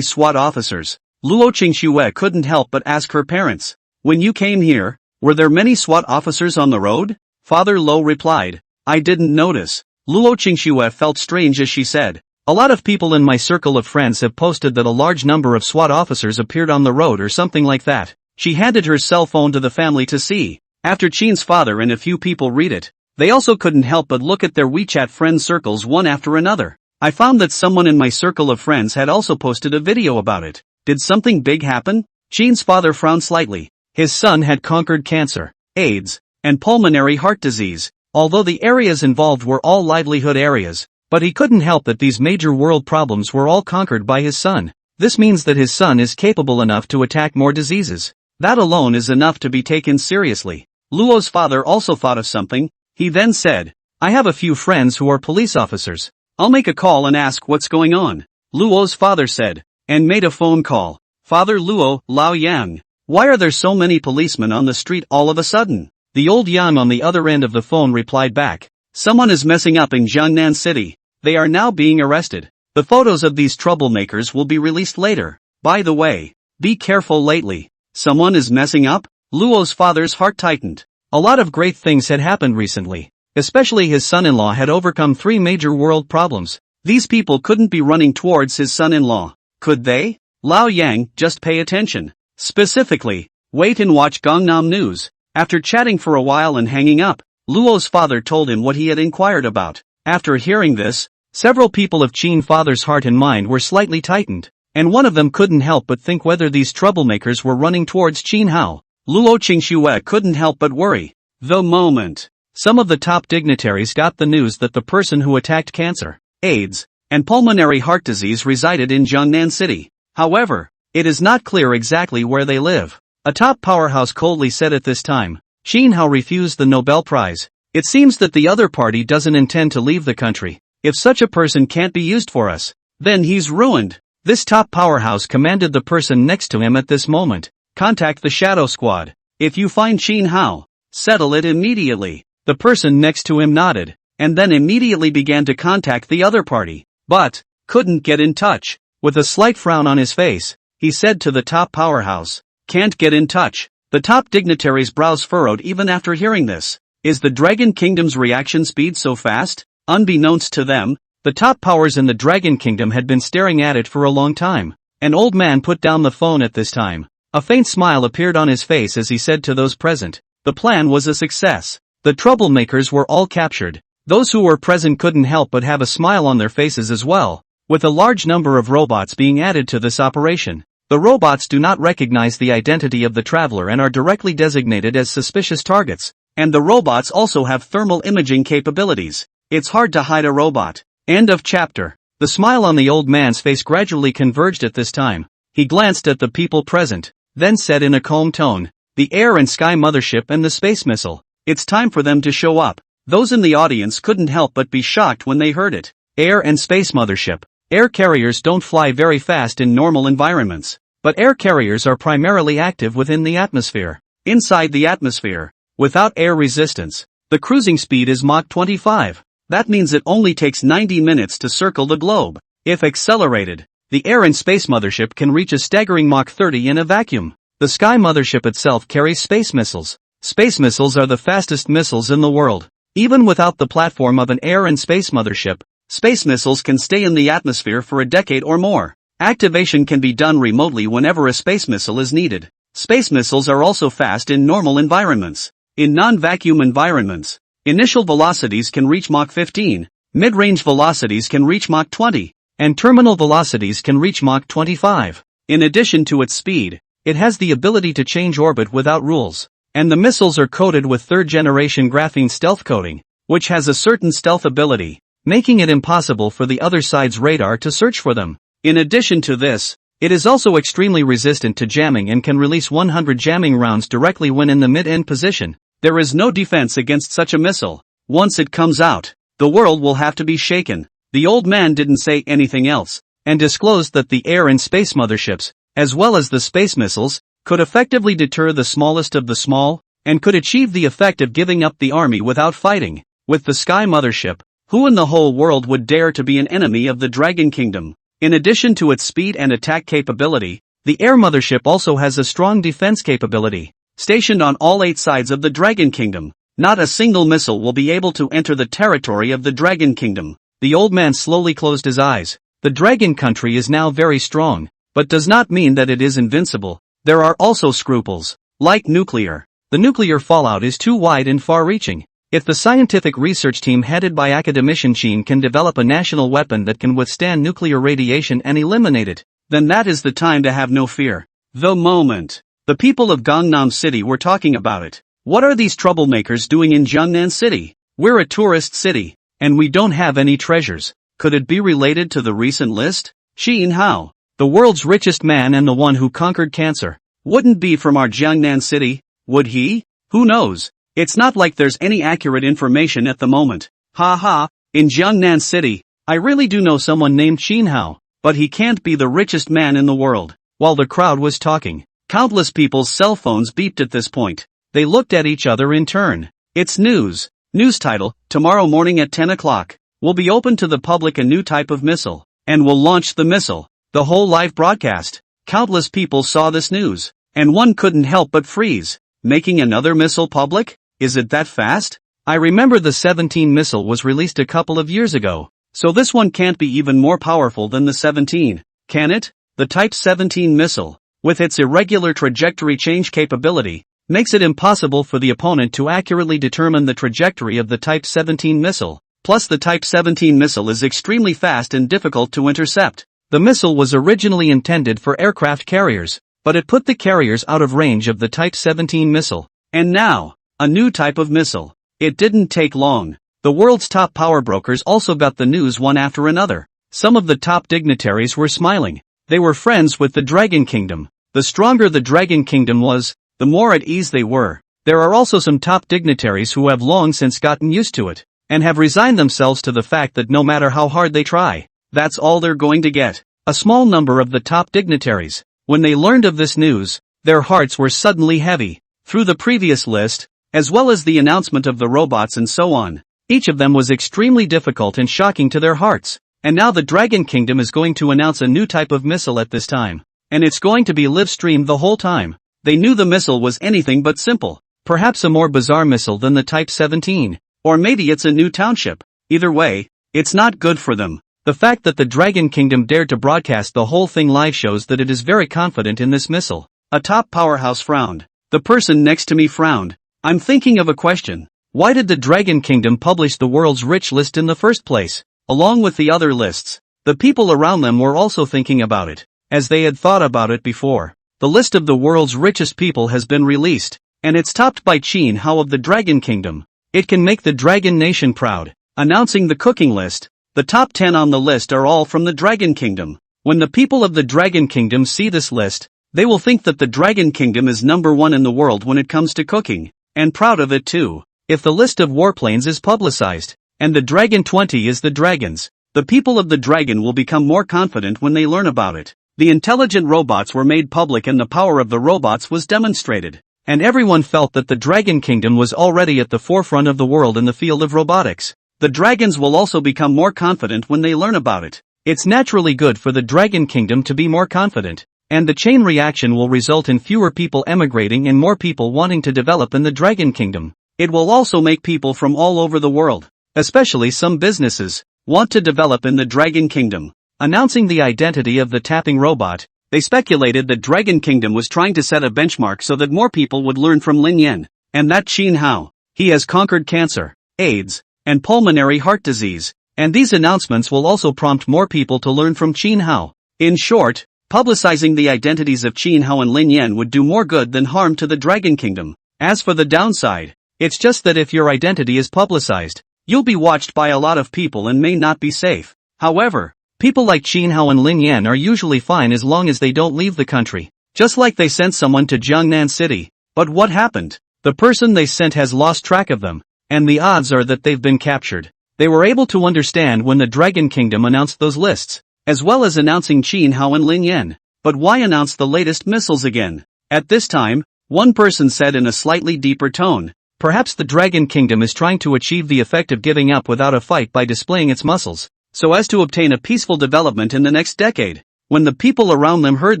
SWAT officers. Luo Qingxue couldn't help but ask her parents, "When you came here, were there many SWAT officers on the road?" Father Lo replied, "I didn't notice." Luo Qingxue felt strange as she said. A lot of people in my circle of friends have posted that a large number of SWAT officers appeared on the road or something like that. She handed her cell phone to the family to see. After Qin's father and a few people read it, they also couldn't help but look at their WeChat friend circles one after another. I found that someone in my circle of friends had also posted a video about it. Did something big happen? Qin's father frowned slightly. His son had conquered cancer, AIDS, and pulmonary heart disease, although the areas involved were all livelihood areas. But he couldn't help that these major world problems were all conquered by his son. This means that his son is capable enough to attack more diseases. That alone is enough to be taken seriously. Luo's father also thought of something. He then said, I have a few friends who are police officers. I'll make a call and ask what's going on. Luo's father said, and made a phone call. Father Luo, Lao Yang. Why are there so many policemen on the street all of a sudden? The old Yang on the other end of the phone replied back. Someone is messing up in Jiangnan City. They are now being arrested. The photos of these troublemakers will be released later. By the way, be careful lately. Someone is messing up? Luo's father's heart tightened. A lot of great things had happened recently. Especially his son-in-law had overcome 3 major world problems. These people couldn't be running towards his son-in-law. Could they? Lao Yang, just pay attention. Specifically, wait and watch Gangnam News. After chatting for a while and hanging up, Luo's father told him what he had inquired about. After hearing this, several people of Qin's father's heart and mind were slightly tightened, and one of them couldn't help but think whether these troublemakers were running towards Qin Hao. Luo Qingxue couldn't help but worry. The moment some of the top dignitaries got the news that the person who attacked cancer, AIDS, and pulmonary heart disease resided in Jiangnan City. However, it is not clear exactly where they live. A top powerhouse coldly said at this time, Qin Hao refused the Nobel Prize. It seems that the other party doesn't intend to leave the country. If such a person can't be used for us, then he's ruined. This top powerhouse commanded the person next to him at this moment. Contact the Shadow Squad. If you find Qin Hao, settle it immediately. The person next to him nodded, and then immediately began to contact the other party, but couldn't get in touch. With a slight frown on his face, he said to the top powerhouse, can't get in touch. The top dignitary's brows furrowed even after hearing this. Is the Dragon Kingdom's reaction speed so fast? Unbeknownst to them, the top powers in the Dragon Kingdom had been staring at it for a long time. An old man put down the phone at this time. A faint smile appeared on his face as he said to those present, the plan was a success. The troublemakers were all captured. Those who were present couldn't help but have a smile on their faces as well. With a large number of robots being added to this operation, the robots do not recognize the identity of the traveler and are directly designated as suspicious targets. And the robots also have thermal imaging capabilities. It's hard to hide a robot. End of chapter. The smile on the old man's face gradually converged at this time. He glanced at the people present, then said in a calm tone, the air and sky mothership and the space missile. It's time for them to show up. Those in the audience couldn't help but be shocked when they heard it. Air and space mothership. Air carriers don't fly very fast in normal environments, but air carriers are primarily active within the atmosphere. Inside the atmosphere, without air resistance, the cruising speed is Mach 25. That means it only takes 90 minutes to circle the globe. If accelerated, the air and space mothership can reach a staggering Mach 30 in a vacuum. The sky mothership itself carries space missiles. Space missiles are the fastest missiles in the world. Even without the platform of an air and space mothership, space missiles can stay in the atmosphere for a decade or more. Activation can be done remotely whenever a space missile is needed. Space missiles are also fast in normal environments. In non-vacuum environments, initial velocities can reach Mach 15, mid-range velocities can reach Mach 20, and terminal velocities can reach Mach 25. In addition to its speed, it has the ability to change orbit without rules. And the missiles are coated with third-generation graphene stealth coating, which has a certain stealth ability, making it impossible for the other side's radar to search for them. In addition to this, it is also extremely resistant to jamming and can release 100 jamming rounds directly when in the mid-end position. There is no defense against such a missile. Once it comes out, the world will have to be shaken. The old man didn't say anything else, and disclosed that the air and space motherships, as well as the space missiles, could effectively deter the smallest of the small, and could achieve the effect of giving up the army without fighting. With the sky mothership, who in the whole world would dare to be an enemy of the Dragon Kingdom? In addition to its speed and attack capability, the air mothership also has a strong defense capability. Stationed on all 8 sides of the Dragon Kingdom, Not a single missile will be able to enter the territory of the Dragon Kingdom. The old man slowly closed his eyes. The Dragon Country is now very strong, but does not mean that it is invincible. There are also scruples. Like nuclear. The nuclear fallout is too wide and far-reaching. If the scientific research team headed by academician Sheen can develop a national weapon that can withstand nuclear radiation and eliminate it, then that is the time to have no fear. The moment. The people of Gangnam City were talking about it. What are these troublemakers doing in Jeongnam City? We're a tourist city, and we don't have any treasures. Could it be related to the recent list? Shin Hao, the world's richest man and the one who conquered cancer, wouldn't be from our Jeongnam City, would he? Who knows? It's not like there's any accurate information at the moment. Ha ha, in Jeongnam City, I really do know someone named Shin Hao, but he can't be the richest man in the world. While the crowd was talking, countless people's cell phones beeped at this point. They looked at each other in turn. It's news. News title, tomorrow morning at 10 o'clock, will be open to the public a new type of missile, and will launch the missile. The whole live broadcast. Countless people saw this news, and one couldn't help but freeze. Making another missile public? Is it that fast? I remember the 17 missile was released a couple of years ago, so this one can't be even more powerful than the 17, can it? The Type 17 missile, with its irregular trajectory change capability, makes it impossible for the opponent to accurately determine the trajectory of the Type 17 missile. Plus the Type 17 missile is extremely fast and difficult to intercept. The missile was originally intended for aircraft carriers, but it put the carriers out of range of the Type 17 missile. And now, a new type of missile. It didn't take long. The world's top power brokers also got the news one after another. Some of the top dignitaries were smiling. They were friends with the Dragon Kingdom. The stronger the Dragon Kingdom was, the more at ease they were. There are also some top dignitaries who have long since gotten used to it, and have resigned themselves to the fact that no matter how hard they try, that's all they're going to get. A small number of the top dignitaries, when they learned of this news, their hearts were suddenly heavy. Through the previous list, as well as the announcement of the robots and so on, each of them was extremely difficult and shocking to their hearts. And now the Dragon Kingdom is going to announce a new type of missile at this time. And it's going to be live-streamed the whole time. They knew the missile was anything but simple. Perhaps a more bizarre missile than the Type 17. Or maybe it's a new township. Either way, it's not good for them. The fact that the Dragon Kingdom dared to broadcast the whole thing live shows that it is very confident in this missile. A top powerhouse frowned. The person next to me frowned. I'm thinking of a question. Why did the Dragon Kingdom publish the world's rich list in the first place, along with the other lists? The people around them were also thinking about it, as they had thought about it before. The list of the world's richest people has been released, and it's topped by Shin Hao of the Dragon Kingdom. It can make the Dragon Nation proud. Announcing the cooking list, the top 10 on the list are all from the Dragon Kingdom. When the people of the Dragon Kingdom see this list, they will think that the Dragon Kingdom is number one in the world when it comes to cooking. And proud of it too. If the list of warplanes is publicized, and the Dragon 20 is the dragons, the people of the dragon will become more confident when they learn about it. The intelligent robots were made public and the power of the robots was demonstrated. And everyone felt that the Dragon Kingdom was already at the forefront of the world in the field of robotics. The dragons will also become more confident when they learn about it. It's naturally good for the Dragon Kingdom to be more confident. And the chain reaction will result in fewer people emigrating and more people wanting to develop in the Dragon Kingdom. It will also make people from all over the world, especially some businesses, want to develop in the Dragon Kingdom. Announcing the identity of the tapping robot, they speculated that Dragon Kingdom was trying to set a benchmark so that more people would learn from Lin Yan, and that Shin Hao. He has conquered cancer, AIDS, and pulmonary heart disease, and these announcements will also prompt more people to learn from Shin Hao. In short, publicizing the identities of Shin Hao and Lin Yan would do more good than harm to the Dragon Kingdom. As for the downside, it's just that if your identity is publicized, you'll be watched by a lot of people and may not be safe. However, people like Shin Hao and Lin Yan are usually fine as long as they don't leave the country. Just like they sent someone to Jeongnam City. But what happened? The person they sent has lost track of them, and the odds are that they've been captured. They were able to understand when the Dragon Kingdom announced those lists, as well as announcing Shin Hao and Lin Yan. But why announce the latest missiles again? At this time, one person said in a slightly deeper tone, perhaps the Dragon Kingdom is trying to achieve the effect of giving up without a fight by displaying its muscles, so as to obtain a peaceful development in the next decade. When the people around them heard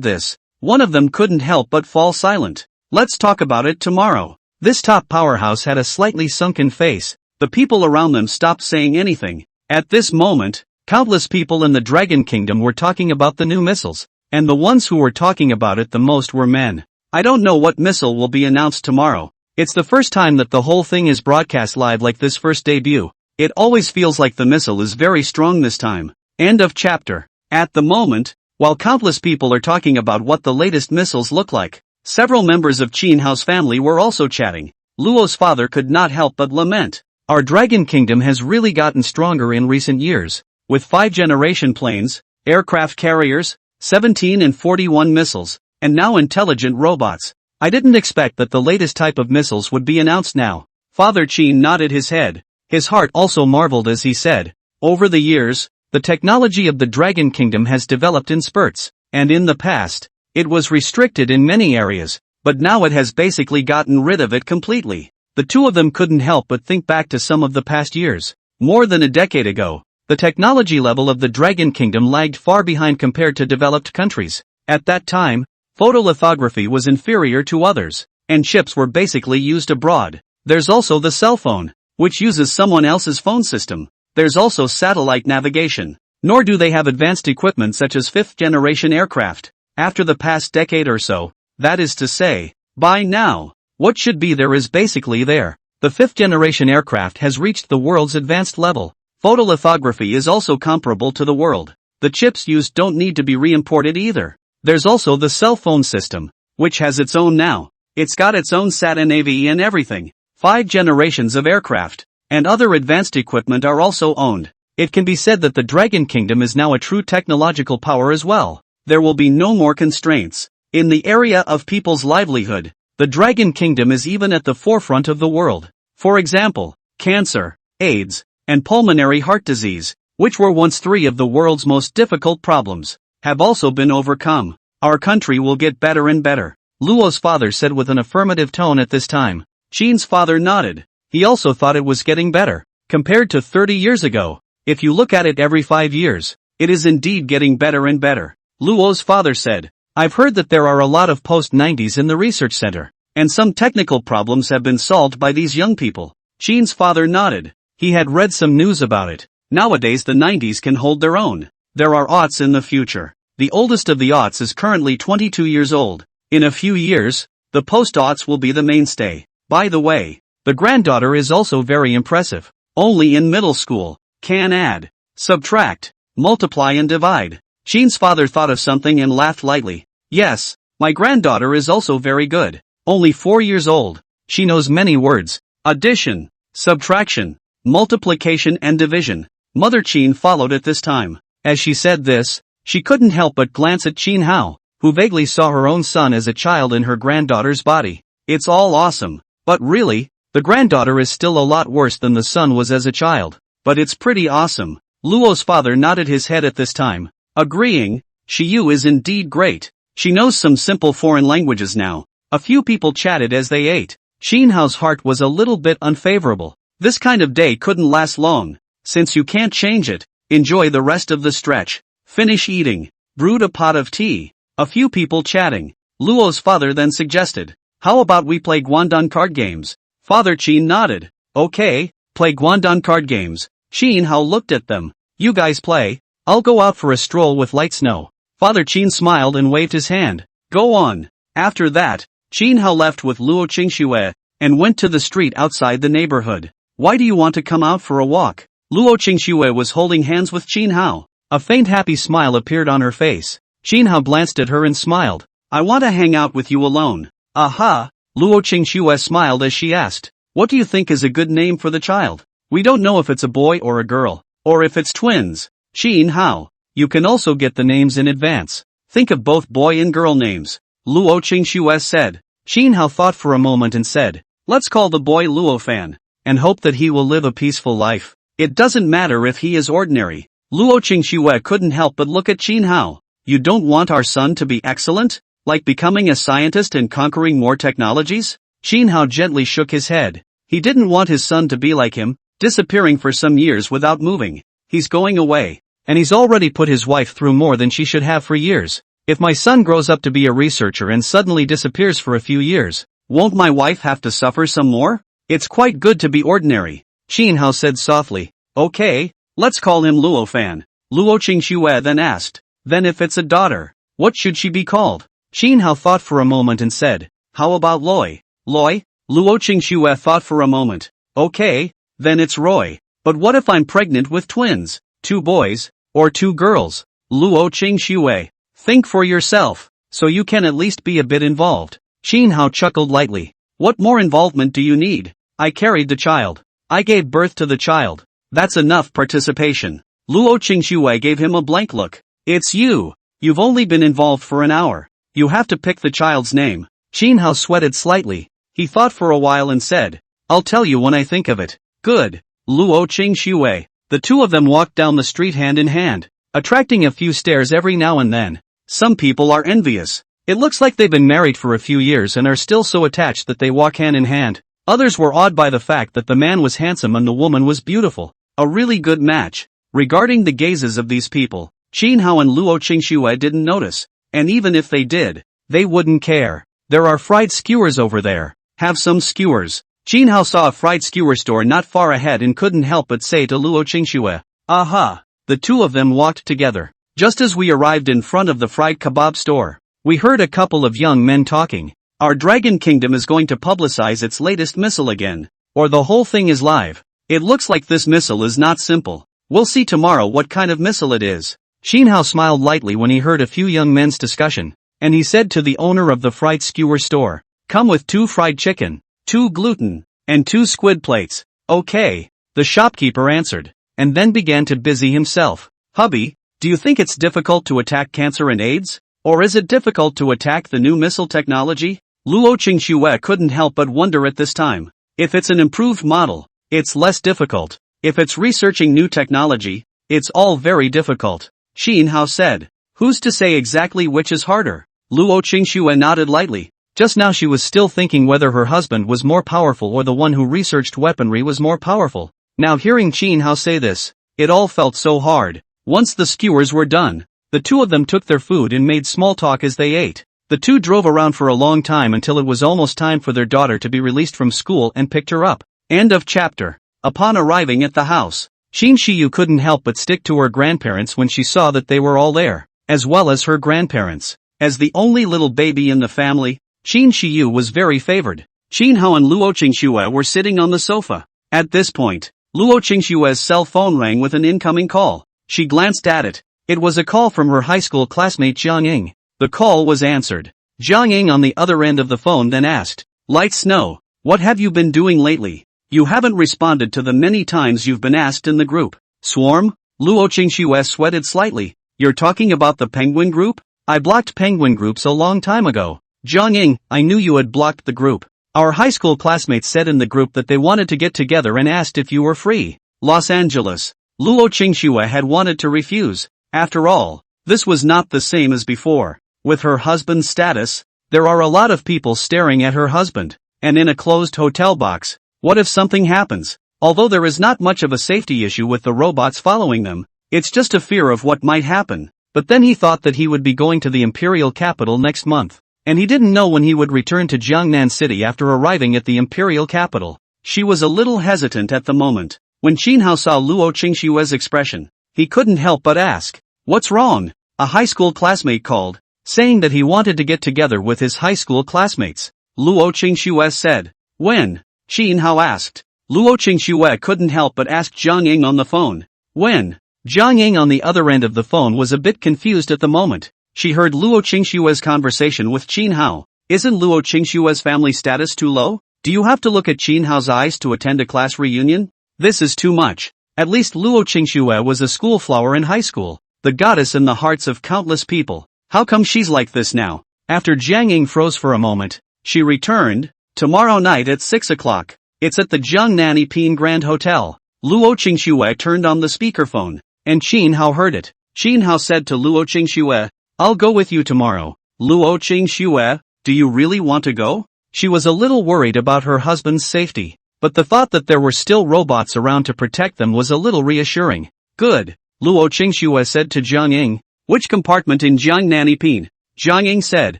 this, one of them couldn't help but fall silent. Let's talk about it tomorrow. This top powerhouse had a slightly sunken face. The people around them stopped saying anything. At this moment, countless people in the Dragon Kingdom were talking about the new missiles, and the ones who were talking about it the most were men. I don't know what missile will be announced tomorrow. It's the first time that the whole thing is broadcast live like this first debut. It always feels like the missile is very strong this time. End of chapter. At the moment, while countless people are talking about what the latest missiles look like, several members of Qin Hao's family were also chatting. Luo's father could not help but lament. Our Dragon Kingdom has really gotten stronger in recent years, with 5th-generation planes, aircraft carriers, 17 and 41 missiles, and now intelligent robots. I didn't expect that the latest type of missiles would be announced now. Father Qin nodded his head. His heart also marveled as he said, over the years, the technology of the Dragon Kingdom has developed in spurts, and in the past, it was restricted in many areas, but now it has basically gotten rid of it completely. The two of them couldn't help but think back to some of the past years. More than a decade ago, the technology level of the Dragon Kingdom lagged far behind compared to developed countries. At that time, photolithography was inferior to others, and chips were basically used abroad. There's also the cell phone, which uses someone else's phone system. There's also satellite navigation. Nor do they have advanced equipment such as 5th-generation aircraft. After the past decade or so, that is to say, by now, what should be there is basically there. The 5th-generation aircraft has reached the world's advanced level. Photolithography is also comparable to the world. The chips used don't need to be re-imported either. There's also the cell phone system, which has its own now. It's got its own SAT and AV and everything. 5 generations of aircraft and other advanced equipment are also owned. It can be said that the Dragon Kingdom is now a true technological power as well. There will be no more constraints. In the area of people's livelihood, the Dragon Kingdom is even at the forefront of the world. For example, cancer, AIDS, and pulmonary heart disease, which were once 3 of the world's most difficult problems, have also been overcome. Our country will get better and better, Luo's father said with an affirmative tone at this time. Qin's father nodded. He also thought it was getting better. Compared to 30 years ago, if you look at it every 5 years, it is indeed getting better and better. Luo's father said, I've heard that there are a lot of post-90s in the research center, and some technical problems have been solved by these young people. Qin's father nodded. He had read some news about it. Nowadays the 90s can hold their own. There are aughts in the future. The oldest of the aughts is currently 22 years old. In a few years, the post-aughts will be the mainstay. By the way, the granddaughter is also very impressive. Only in middle school, can add, subtract, multiply and divide. Qin's father thought of something and laughed lightly. Yes, my granddaughter is also very good. Only 4 years old. She knows many words. Addition, subtraction, multiplication and division. Mother Qin followed at this time. As she said this, she couldn't help but glance at Qin Hao, who vaguely saw her own son as a child in her granddaughter's body. It's all awesome. But really, the granddaughter is still a lot worse than the son was as a child. But it's pretty awesome. Luo's father nodded his head at this time, agreeing. Shiyu is indeed great. She knows some simple foreign languages now. A few people chatted as they ate. Qin Hao's heart was a little bit unfavorable. This kind of day couldn't last long. Since you can't change it, enjoy the rest of the stretch. Finish eating. Brewed a pot of tea. A few people chatting. Luo's father then suggested, how about we play Guangdong card games? Father Qin nodded. Okay, play Guangdong card games. Qin Hao looked at them. You guys play? I'll go out for a stroll with light snow. Father Qin smiled and waved his hand. Go on. After that, Qin Hao left with Luo Qingxue, and went to the street outside the neighborhood. Why do you want to come out for a walk? Luo Qingxue was holding hands with Qin Hao. A faint happy smile appeared on her face. Qin Hao glanced at her and smiled. I want to hang out with you alone. Aha! Luo Qingxue smiled as she asked. What do you think is a good name for the child? We don't know if it's a boy or a girl, or if it's twins. Qin Hao, you can also get the names in advance. Think of both boy and girl names. Luo Qingxue said. Qin Hao thought for a moment and said, let's call the boy Luo Fan, and hope that he will live a peaceful life. It doesn't matter if he is ordinary. Luo Qingxue couldn't help but look at Qin Hao. You don't want our son to be excellent? Like becoming a scientist and conquering more technologies? Qin Hao gently shook his head. He didn't want his son to be like him, disappearing for some years without moving. He's going away, and he's already put his wife through more than she should have for years. If my son grows up to be a researcher and suddenly disappears for a few years, Won't my wife have to suffer some more? It's quite good to be ordinary, Qin Hao said softly. Okay, let's call him Luo Fan. Luo Qingxue then asked, then if it's a daughter, what should she be called? Qin Hao thought for a moment and said, how about Loi? Loi? Luo Qingxue thought for a moment. Okay, then it's Roy. But what if I'm pregnant with twins? 2 boys, or 2 girls? Luo Qingxue. Think for yourself, so you can at least be a bit involved. Qin Hao chuckled lightly. What more involvement do you need? I carried the child. I gave birth to the child. That's enough participation. Luo Qingxue gave him a blank look. It's you. You've only been involved for an hour. You have to pick the child's name. Qin Hao sweated slightly. He thought for a while and said, I'll tell you when I think of it. Good. Luo Qingxue. The 2 of them walked down the street hand in hand, attracting a few stares every now and then. Some people are envious. It looks like they've been married for a few years and are still so attached that they walk hand in hand. Others were awed by the fact that the man was handsome and the woman was beautiful. A really good match. Regarding the gazes of these people, Qin Hao and Luo Qingxue didn't notice, and even if they did, they wouldn't care. There are fried skewers over there. Have some skewers. Qin Hao saw a fried skewer store not far ahead and couldn't help but say to Luo Qingxue, aha. The 2 of them walked together. Just as we arrived in front of the fried kebab store, we heard a couple of young men talking. Our Dragon Kingdom is going to publicize its latest missile again. Or the whole thing is live. It looks like this missile is not simple. We'll see tomorrow what kind of missile it is. Qin Hao smiled lightly when he heard a few young men's discussion, and he said to the owner of the fried skewer store, come with 2 fried chicken, 2 gluten, and 2 squid plates. Okay, the shopkeeper answered, and then began to busy himself. Hubby, do you think it's difficult to attack cancer and AIDS? Or is it difficult to attack the new missile technology? Luo Qingxue couldn't help but wonder at this time. If it's an improved model, it's less difficult. If it's researching new technology, it's all very difficult. Qin Hao said. Who's to say exactly which is harder? Luo Qingxue nodded lightly. Just now she was still thinking whether her husband was more powerful or the one who researched weaponry was more powerful. Now hearing Qin Hao say this, it all felt so hard. Once the skewers were done, the 2 of them took their food and made small talk as they ate. The 2 drove around for a long time until it was almost time for their daughter to be released from school and picked her up. End of chapter. Upon arriving at the house, Qin Shiyu couldn't help but stick to her grandparents when she saw that they were all there, as well as her grandparents. As the only little baby in the family, Qin Shiyu was very favored. Qin Hao and Luo Qingxue were sitting on the sofa. At this point, Luo Qingxue's cell phone rang with an incoming call. She glanced at it. It was a call from her high school classmate Jiang Ying. The call was answered. Jiang Ying on the other end of the phone then asked, Light Snow, what have you been doing lately? You haven't responded to the many times you've been asked in the group. Swarm? Luo Qingxue sweated slightly. You're talking about the Penguin Group? I blocked Penguin Groups a long time ago. Jiang Ying, I knew you had blocked the group. Our high school classmates said in the group that they wanted to get together and asked if you were free. Los Angeles. Luo Qingxue had wanted to refuse. After all, this was not the same as before. With her husband's status, there are a lot of people staring at her husband. And in a closed hotel box, what if something happens? Although there is not much of a safety issue with the robots following them, it's just a fear of what might happen. But then he thought that he would be going to the imperial capital next month. And he didn't know when he would return to Jiangnan City after arriving at the imperial capital. She was a little hesitant at the moment. When Qin Hao saw Luo Qingxue's expression, he couldn't help but ask, What's wrong? A high school classmate called, saying that he wanted to get together with his high school classmates. Luo Qingxue said. When? Qin Hao asked. Luo Qingxue couldn't help but ask Jiang Ying on the phone. When? Jiang Ying on the other end of the phone was a bit confused at the moment. She heard Luo Qingxue's conversation with Qin Hao. Isn't Luo Qingxue's family status too low? Do you have to look at Qin Hao's eyes to attend a class reunion? This is too much. At least Luo Qingxue was a schoolflower in high school, the goddess in the hearts of countless people. How come she's like this now? After Jiang Ying froze for a moment, she returned. Tomorrow night at 6 o'clock. It's at the Jiangnan Epine Grand Hotel. Luo Qingxue turned on the speakerphone, and Qin Hao heard it. Qin Hao said to Luo Qingxue, I'll go with you tomorrow. Luo Qingxue, do you really want to go? She was a little worried about her husband's safety, but the thought that there were still robots around to protect them was a little reassuring. Good, Luo Qingxue said to Jiang Ying. Which compartment in Jiangnan Epine? Jiang Ying said,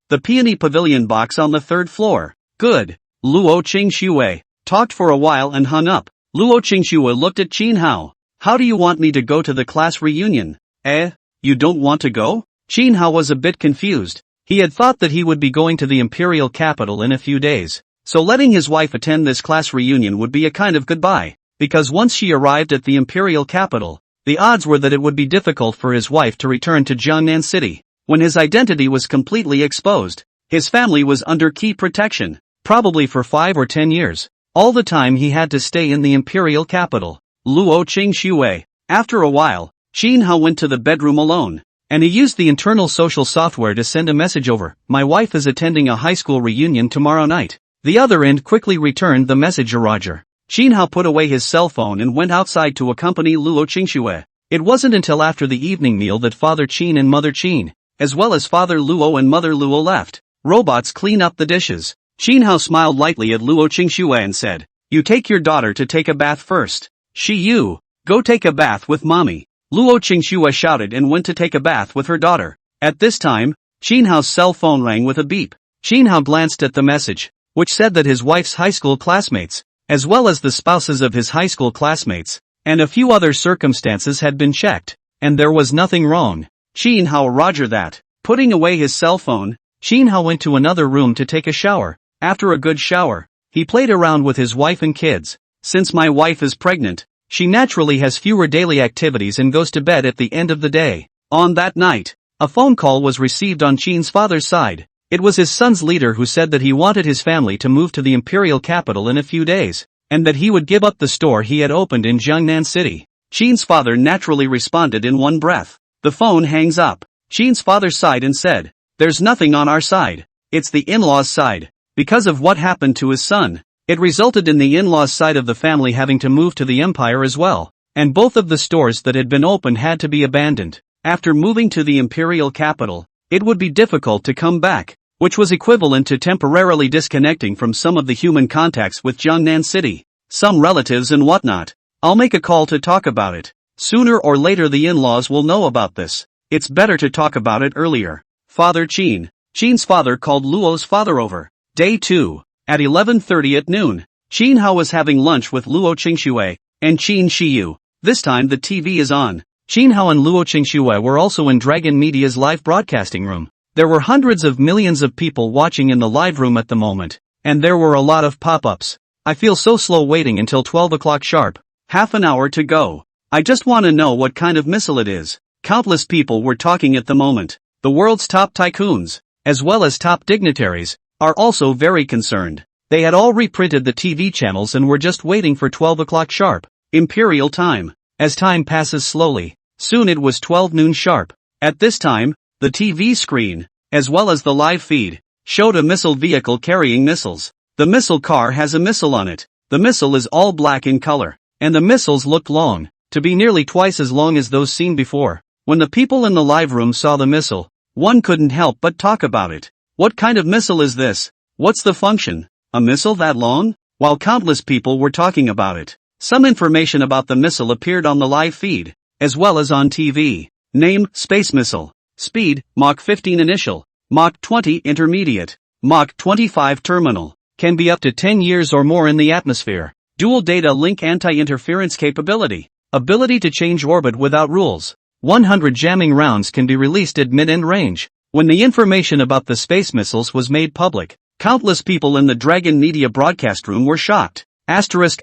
the Peony Pavilion box on the 3rd floor. Good. Luo Qingxue talked for a while and hung up. Luo Qingxue looked at Qin Hao. How do you want me to go to the class reunion? You don't want to go? Qin Hao was a bit confused. He had thought that he would be going to the imperial capital in a few days, so letting his wife attend this class reunion would be a kind of goodbye, because once she arrived at the imperial capital, the odds were that it would be difficult for his wife to return to Jiangnan City. When his identity was completely exposed, his family was under key protection, probably for 5 or 10 years. All the time he had to stay in the imperial capital. Luo Qingxue. After a while, Qin Hao went to the bedroom alone, and he used the internal social software to send a message over. My wife is attending a high school reunion tomorrow night. The other end quickly returned the message. Roger. Qin Hao put away his cell phone and went outside to accompany Luo Qingxue. It wasn't until after the evening meal that Father Qin and Mother Qin, as well as Father Luo and Mother Luo left. Robots clean up the dishes. Qin Hao smiled lightly at Luo Qingxue and said, "You take your daughter to take a bath first. You, go take a bath with mommy." Luo Qingxue shouted and went to take a bath with her daughter. At this time, Qin Hao's cell phone rang with a beep. Qin Hao glanced at the message, which said that his wife's high school classmates, as well as the spouses of his high school classmates, and a few other circumstances had been checked, and there was nothing wrong. Qin Hao, roger that. Putting away his cell phone, Qin Hao went to another room to take a shower. After a good shower, he played around with his wife and kids. Since my wife is pregnant, she naturally has fewer daily activities and goes to bed at the end of the day. On that night, a phone call was received on Qin's father's side. It was his son's leader who said that he wanted his family to move to the imperial capital in a few days, and that he would give up the store he had opened in Jiangnan City. Qin's father naturally responded in one breath. The phone hangs up. Qin's father sighed and said, "There's nothing on our side. It's the in-laws' side." Because of what happened to his son, it resulted in the in-laws' side of the family having to move to the empire as well, and both of the stores that had been opened had to be abandoned. After moving to the imperial capital, it would be difficult to come back, which was equivalent to temporarily disconnecting from some of the human contacts with Jiangnan City, some relatives and whatnot. I'll make a call to talk about it. Sooner or later the in-laws will know about this. It's better to talk about it earlier. Father Qin. Qin's father called Luo's father over. Day 2. At 11:30 at noon, Qin Hao was having lunch with Luo Qingxue and Qin Shiyu. This time the TV is on. Qin Hao and Luo Qingxue were also in Dragon Media's live broadcasting room. There were hundreds of millions of people watching in the live room at the moment, and there were a lot of pop-ups. I feel so slow waiting until 12 o'clock sharp. Half an hour to go. I just want to know what kind of missile it is. Countless people were talking at the moment. The world's top tycoons, as well as top dignitaries, are also very concerned. They had all reprinted the TV channels and were just waiting for 12 o'clock sharp, imperial time. As time passes slowly, soon it was 12 noon sharp. At this time, the TV screen, as well as the live feed, showed a missile vehicle carrying missiles. The missile car has a missile on it. The missile is all black in color, and the missiles looked long, to be nearly twice as long as those seen before. When the people in the live room saw the missile, one couldn't help but talk about it. What kind of missile is this? What's the function? A missile that long? While countless people were talking about it, some information about the missile appeared on the live feed, as well as on TV. Name, Space Missile. Speed, Mach 15 initial. Mach 20 intermediate. Mach 25 terminal. Can be up to 10 years or more in the atmosphere. Dual data link anti-interference capability. Ability to change orbit without rules. 100 jamming rounds can be released at mid-end range. When the information about the space missiles was made public, countless people in the Dragon Media broadcast room were shocked. Asterisk.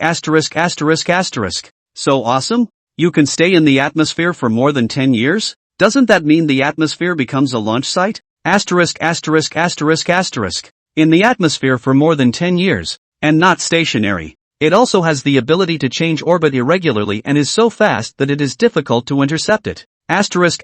So awesome? You can stay in the atmosphere for more than 10 years? Doesn't that mean the atmosphere becomes a launch site? Asterisk. In the atmosphere for more than 10 years, and not stationary. It also has the ability to change orbit irregularly and is so fast that it is difficult to intercept it. Asterisk.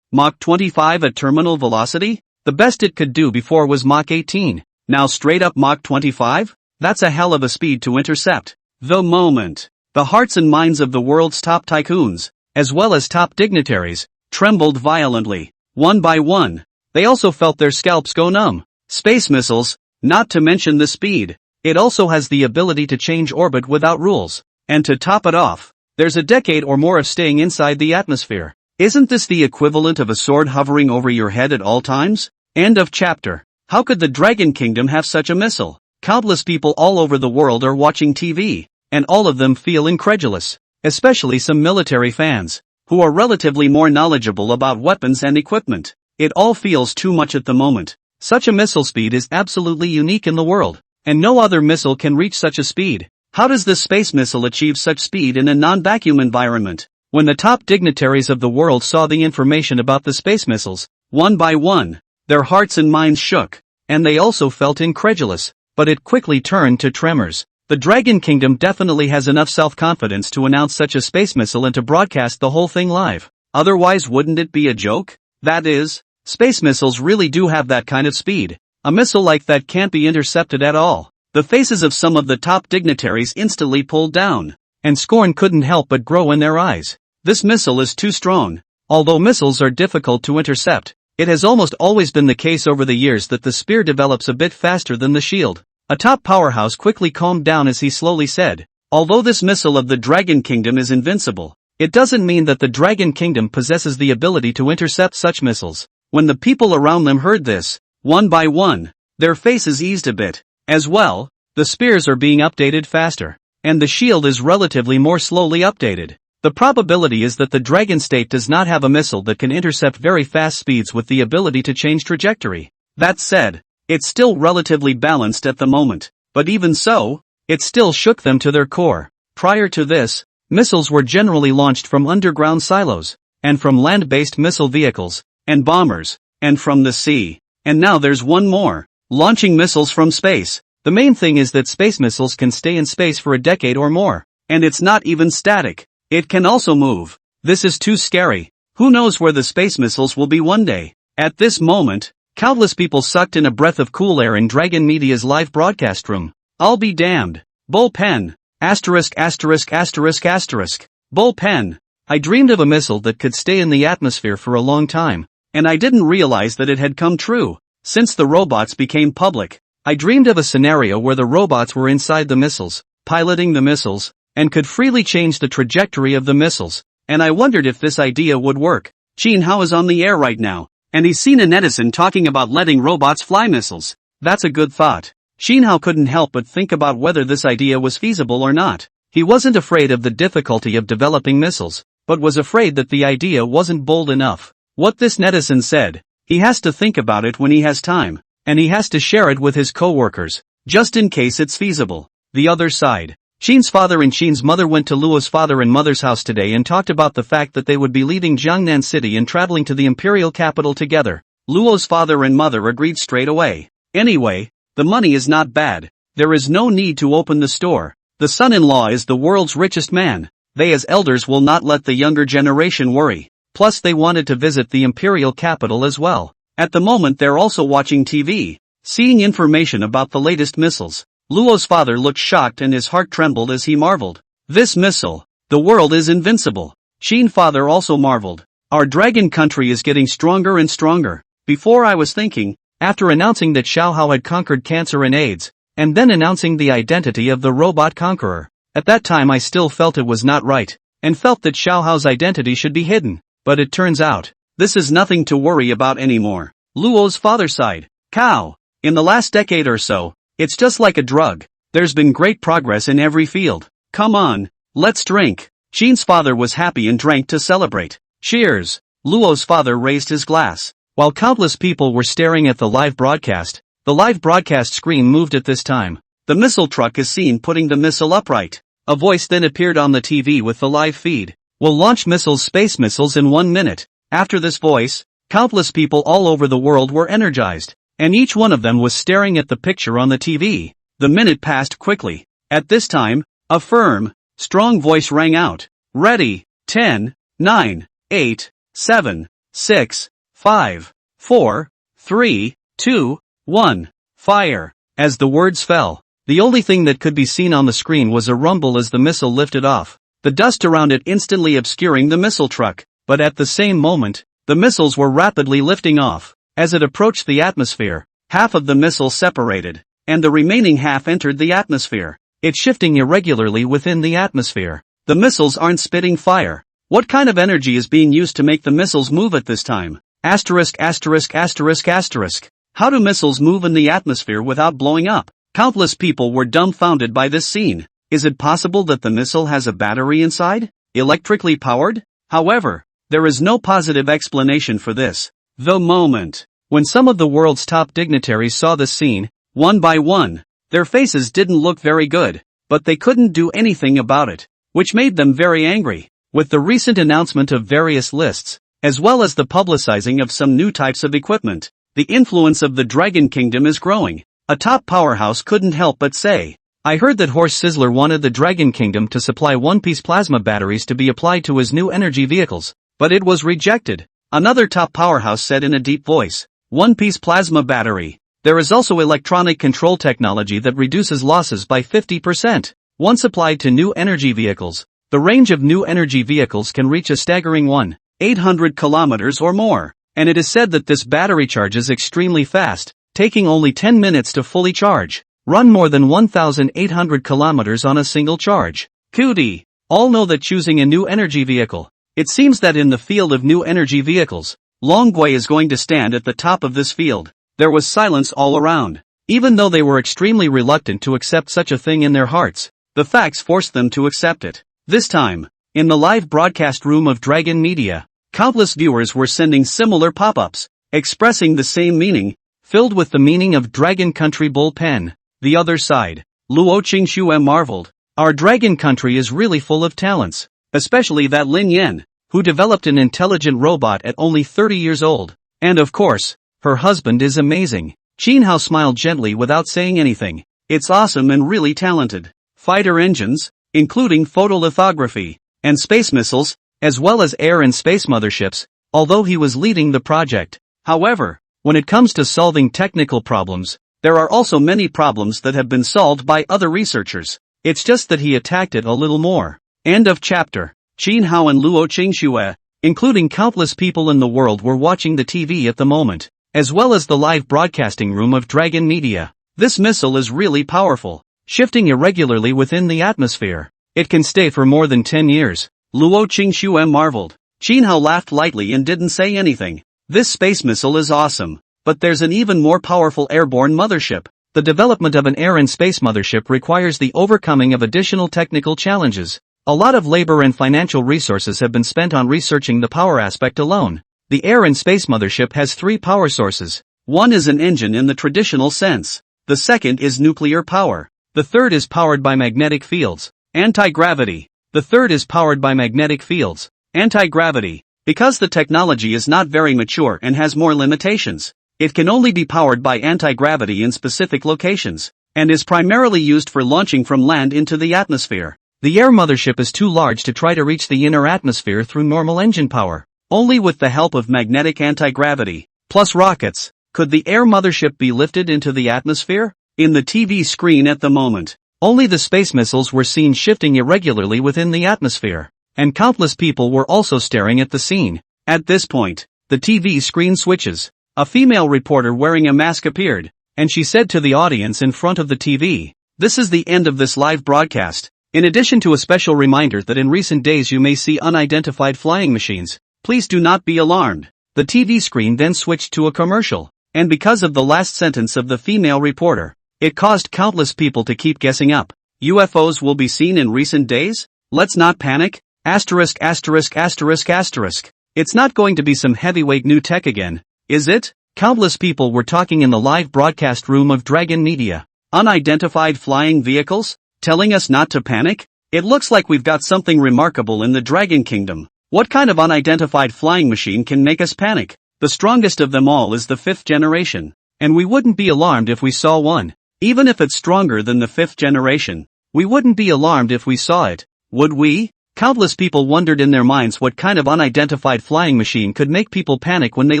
Mach 25 at terminal velocity? The best it could do before was Mach 18. Now straight up Mach 25? That's a hell of a speed to intercept. The moment the hearts and minds of the world's top tycoons, as well as top dignitaries, trembled violently. One by one, they also felt their scalps go numb. Space missiles, not to mention the speed. It also has the ability to change orbit without rules. And to top it off, there's a decade or more of staying inside the atmosphere. Isn't this the equivalent of a sword hovering over your head at all times? End of chapter. How could the Dragon Kingdom have such a missile? Countless people all over the world are watching TV, and all of them feel incredulous, especially some military fans, who are relatively more knowledgeable about weapons and equipment. It all feels too much at the moment. Such a missile speed is absolutely unique in the world, and no other missile can reach such a speed. How does this space missile achieve such speed in a non-vacuum environment? When the top dignitaries of the world saw the information about the space missiles, one by one, their hearts and minds shook, and they also felt incredulous, but it quickly turned to tremors. The Dragon Kingdom definitely has enough self-confidence to announce such a space missile and to broadcast the whole thing live. Otherwise, wouldn't it be a joke? That is, space missiles really do have that kind of speed. A missile like that can't be intercepted at all. The faces of some of the top dignitaries instantly pulled down, and scorn couldn't help but grow in their eyes. This missile is too strong. Although missiles are difficult to intercept, it has almost always been the case over the years that the spear develops a bit faster than the shield. A top powerhouse quickly calmed down as he slowly said, although this missile of the Dragon Kingdom is invincible, it doesn't mean that the Dragon Kingdom possesses the ability to intercept such missiles. When the people around them heard this, one by one, their faces eased a bit. As well, the spears are being updated faster, and the shield is relatively more slowly updated. The probability is that the Dragon State does not have a missile that can intercept very fast speeds with the ability to change trajectory. That said, it's still relatively balanced at the moment, but even so, it still shook them to their core. Prior to this, missiles were generally launched from underground silos, and from land-based missile vehicles, and bombers, and from the sea. And now there's one more, launching missiles from space. The main thing is that space missiles can stay in space for a decade or more, and it's not even static. It can also move. This is too scary. Who knows where the space missiles will be one day? At this moment, countless people sucked in a breath of cool air in Dragon Media's live broadcast room. I'll be damned. Bullpen. Asterisk asterisk asterisk asterisk. Bullpen. I dreamed of a missile that could stay in the atmosphere for a long time, and I didn't realize that it had come true. Since the robots became public, I dreamed of a scenario where the robots were inside the missiles, piloting the missiles, and could freely change the trajectory of the missiles, and I wondered if this idea would work. Jin Hao is on the air right now, and he's seen a netizen talking about letting robots fly missiles. That's a good thought. Jin Hao couldn't help but think about whether this idea was feasible or not. He wasn't afraid of the difficulty of developing missiles, but was afraid that the idea wasn't bold enough. What this netizen said, he has to think about it when he has time, and he has to share it with his co-workers, just in case it's feasible. The other side. Shin's father and Shin's mother went to Luo's father and mother's house today and talked about the fact that they would be leaving Jiangnan City and traveling to the imperial capital together. Luo's father and mother agreed straight away. Anyway, the money is not bad. There is no need to open the store. The son-in-law is the world's richest man. They as elders will not let the younger generation worry. Plus they wanted to visit the imperial capital as well. At the moment they're also watching TV, seeing information about the latest missiles. Luo's father looked shocked and his heart trembled as he marveled. This missile, the world is invincible. Shin father also marveled. Our dragon country is getting stronger and stronger. Before I was thinking, after announcing that Xiao Hao had conquered cancer and AIDS, and then announcing the identity of the robot conqueror. At that time I still felt it was not right, and felt that Xiao Hao's identity should be hidden. But it turns out, this is nothing to worry about anymore. Luo's father sighed. Cow. In the last decade or so, it's just like a drug. There's been great progress in every field. Come on, let's drink. Shin's father was happy and drank to celebrate. Cheers. Luo's father raised his glass. While countless people were staring at the live broadcast, the live broadcast screen moved at this time. The missile truck is seen putting the missile upright. A voice then appeared on the TV with the live feed. We'll launch space missiles in 1 minute. After this voice, countless people all over the world were energized, and each one of them was staring at the picture on the TV. The minute passed quickly. At this time, a firm, strong voice rang out. Ready, 10, 9, 8, 7, 6, 5, 4, 3, 2, 1, fire. As the words fell, the only thing that could be seen on the screen was a rumble as the missile lifted off, the dust around it instantly obscuring the missile truck. But at the same moment, the missiles were rapidly lifting off. As it approached the atmosphere, half of the missile separated, and the remaining half entered the atmosphere. It's shifting irregularly within the atmosphere. The missiles aren't spitting fire. What kind of energy is being used to make the missiles move at this time? Asterisk asterisk asterisk asterisk. How do missiles move in the atmosphere without blowing up? Countless people were dumbfounded by this scene. Is it possible that the missile has a battery inside? Electrically powered? However, there is no positive explanation for this. The moment when some of the world's top dignitaries saw this scene, one by one, their faces didn't look very good, but they couldn't do anything about it, which made them very angry. With the recent announcement of various lists, as well as the publicizing of some new types of equipment, the influence of the Dragon Kingdom is growing. A top powerhouse couldn't help but say, I heard that Horse Sizzler wanted the Dragon Kingdom to supply one-piece plasma batteries to be applied to his new energy vehicles, but it was rejected. Another top powerhouse said in a deep voice, one-piece plasma battery. There is also electronic control technology that reduces losses by 50%. Once applied to new energy vehicles, the range of new energy vehicles can reach a staggering 1,800 kilometers or more, and it is said that this battery charges extremely fast, taking only 10 minutes to fully charge. Run more than 1,800 kilometers on a single charge. Cootie. All know that choosing a new energy vehicle. It seems that in the field of new energy vehicles, Longwei is going to stand at the top of this field. There was silence all around. Even though they were extremely reluctant to accept such a thing in their hearts, the facts forced them to accept it. This time, in the live broadcast room of Dragon Media, countless viewers were sending similar pop-ups, expressing the same meaning, filled with the meaning of Dragon Country bullpen. The other side, Luo Qingxue marveled. Our Dragon Country is really full of talents, especially that Lin Yan, who developed an intelligent robot at only 30 years old. And of course, her husband is amazing. Qin Hao smiled gently without saying anything. It's awesome and really talented. Fighter engines, including photolithography, and space missiles, as well as air and space motherships, although he was leading the project. However, when it comes to solving technical problems, there are also many problems that have been solved by other researchers. It's just that he attacked it a little more. End of chapter. Qin Hao and Luo Qingxue, including countless people in the world, were watching the TV at the moment, as well as the live broadcasting room of Dragon Media. This missile is really powerful, shifting irregularly within the atmosphere. It can stay for more than 10 years. Luo Qingxue marveled. Qin Hao laughed lightly and didn't say anything. This space missile is awesome, but there's an even more powerful airborne mothership. The development of an air and space mothership requires the overcoming of additional technical challenges. A lot of labor and financial resources have been spent on researching the power aspect alone. The air and space mothership has 3 power sources. One is an engine in the traditional sense. The second is nuclear power. The third is powered by magnetic fields. Anti-gravity. The third is powered by magnetic fields. Anti-gravity. Because the technology is not very mature and has more limitations, it can only be powered by anti-gravity in specific locations, and is primarily used for launching from land into the atmosphere. The air mothership is too large to try to reach the inner atmosphere through normal engine power. Only with the help of magnetic anti-gravity, plus rockets, could the air mothership be lifted into the atmosphere. In the TV screen at the moment, only the space missiles were seen shifting irregularly within the atmosphere, and countless people were also staring at the scene. At this point, the TV screen switches. A female reporter wearing a mask appeared, and she said to the audience in front of the TV, "This is the end of this live broadcast. In addition to a special reminder that in recent days you may see unidentified flying machines, please do not be alarmed." The TV screen then switched to a commercial, and because of the last sentence of the female reporter, it caused countless people to keep guessing up. UFOs will be seen in recent days? Let's not panic. Asterisk asterisk asterisk asterisk. It's not going to be some heavyweight new tech again, is it? Countless people were talking in the live broadcast room of Dragon Media. Unidentified flying vehicles? Telling us not to panic? It looks like we've got something remarkable in the Dragon Kingdom. What kind of unidentified flying machine can make us panic? The strongest of them all is the 5th generation, and we wouldn't be alarmed if we saw one. Even if it's stronger than the 5th generation, we wouldn't be alarmed if we saw it, would we? Countless people wondered in their minds what kind of unidentified flying machine could make people panic when they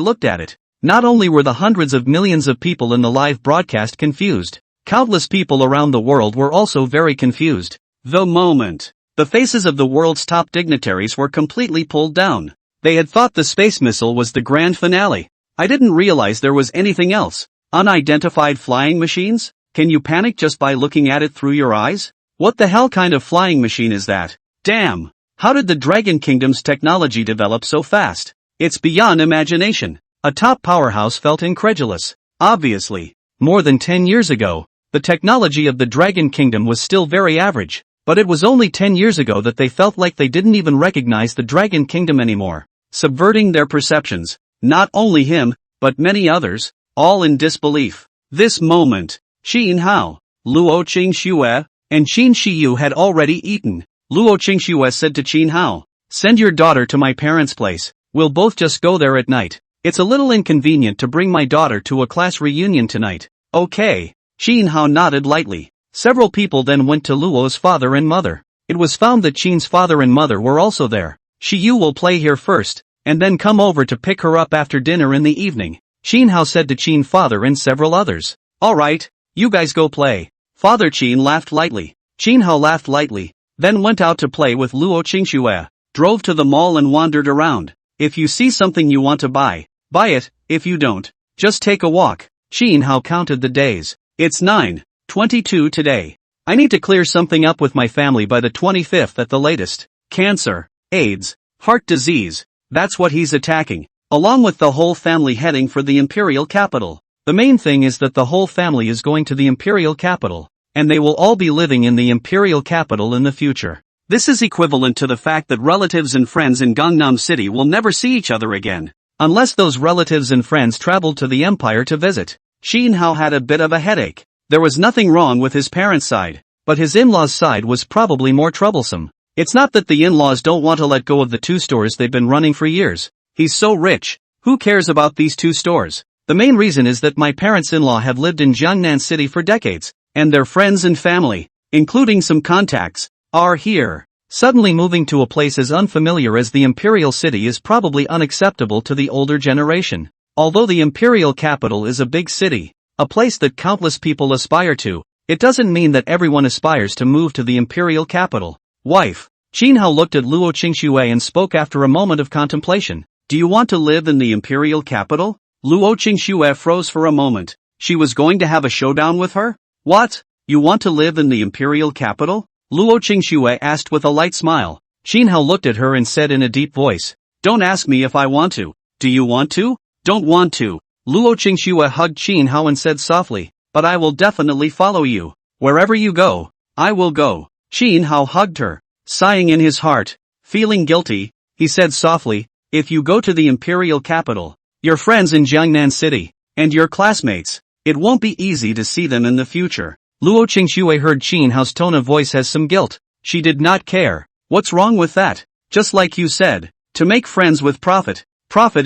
looked at it. Not only were the hundreds of millions of people in the live broadcast confused, countless people around the world were also very confused. The moment the faces of the world's top dignitaries were completely pulled down. They had thought the space missile was the grand finale. I didn't realize there was anything else. Unidentified flying machines? Can you panic just by looking at it through your eyes? What the hell kind of flying machine is that? Damn! How did the Dragon Kingdom's technology develop so fast? It's beyond imagination. A top powerhouse felt incredulous. Obviously. More than 10 years ago, the technology of the Dragon Kingdom was still very average, but it was only 10 years ago that they felt like they didn't even recognize the Dragon Kingdom anymore, subverting their perceptions, not only him, but many others, all in disbelief. This moment, Qin Hao, Luo Qingxue, and Qin Shiyu had already eaten. Luo Qingxue said to Qin Hao, "Send your daughter to my parents' place, we'll both just go there at night. It's a little inconvenient to bring my daughter to a class reunion tonight." Okay. Qin Hao nodded lightly. Several people then went to Luo's father and mother. It was found that Qin's father and mother were also there. "Shiyu will play here first, and then come over to pick her up after dinner in the evening," Qin Hao said to Qin father and several others. "Alright, you guys go play." Father Qin laughed lightly. Qin Hao laughed lightly, then went out to play with Luo Qingxue, drove to the mall and wandered around. If you see something you want to buy it. If you don't, just take a walk. Qin Hao counted the days. It's 9/22 today. I need to clear something up with my family by the 25th at the latest. Cancer, AIDS, heart disease, that's what he's attacking, along with the whole family heading for the imperial capital. The main thing is that the whole family is going to the imperial capital, and they will all be living in the imperial capital in the future. This is equivalent to the fact that relatives and friends in Gangnam City will never see each other again, unless those relatives and friends traveled to the empire to visit. Qin Hao had a bit of a headache. There was nothing wrong with his parents' side, but his in-laws' side was probably more troublesome. It's not that the in-laws don't want to let go of the 2 stores they've been running for years. He's so rich, who cares about these 2 stores? The main reason is that my parents-in-law have lived in Jiangnan City for decades, and their friends and family, including some contacts, are here. Suddenly moving to a place as unfamiliar as the imperial city is probably unacceptable to the older generation. Although the imperial capital is a big city, a place that countless people aspire to, it doesn't mean that everyone aspires to move to the imperial capital. Wife. Qin Hao looked at Luo Qingxue and spoke after a moment of contemplation. "Do you want to live in the imperial capital?" Luo Qingxue froze for a moment. She was going to have a showdown with her? "What? You want to live in the imperial capital?" Luo Qingxue asked with a light smile. Qin Hao looked at her and said in a deep voice, "Don't ask me if I want to. Do you want to?" "Don't want to." Luo Qingxue hugged Qin Hao and said softly, "But I will definitely follow you. Wherever you go, I will go." Qin Hao hugged her. Sighing in his heart, feeling guilty, he said softly, "If you go to the imperial capital, your friends in Jiangnan City, and your classmates, it won't be easy to see them in the future." Luo Qingxue heard Qin Hao's tone of voice as some guilt. She did not care. What's wrong with that? Just like you said, to make friends with profit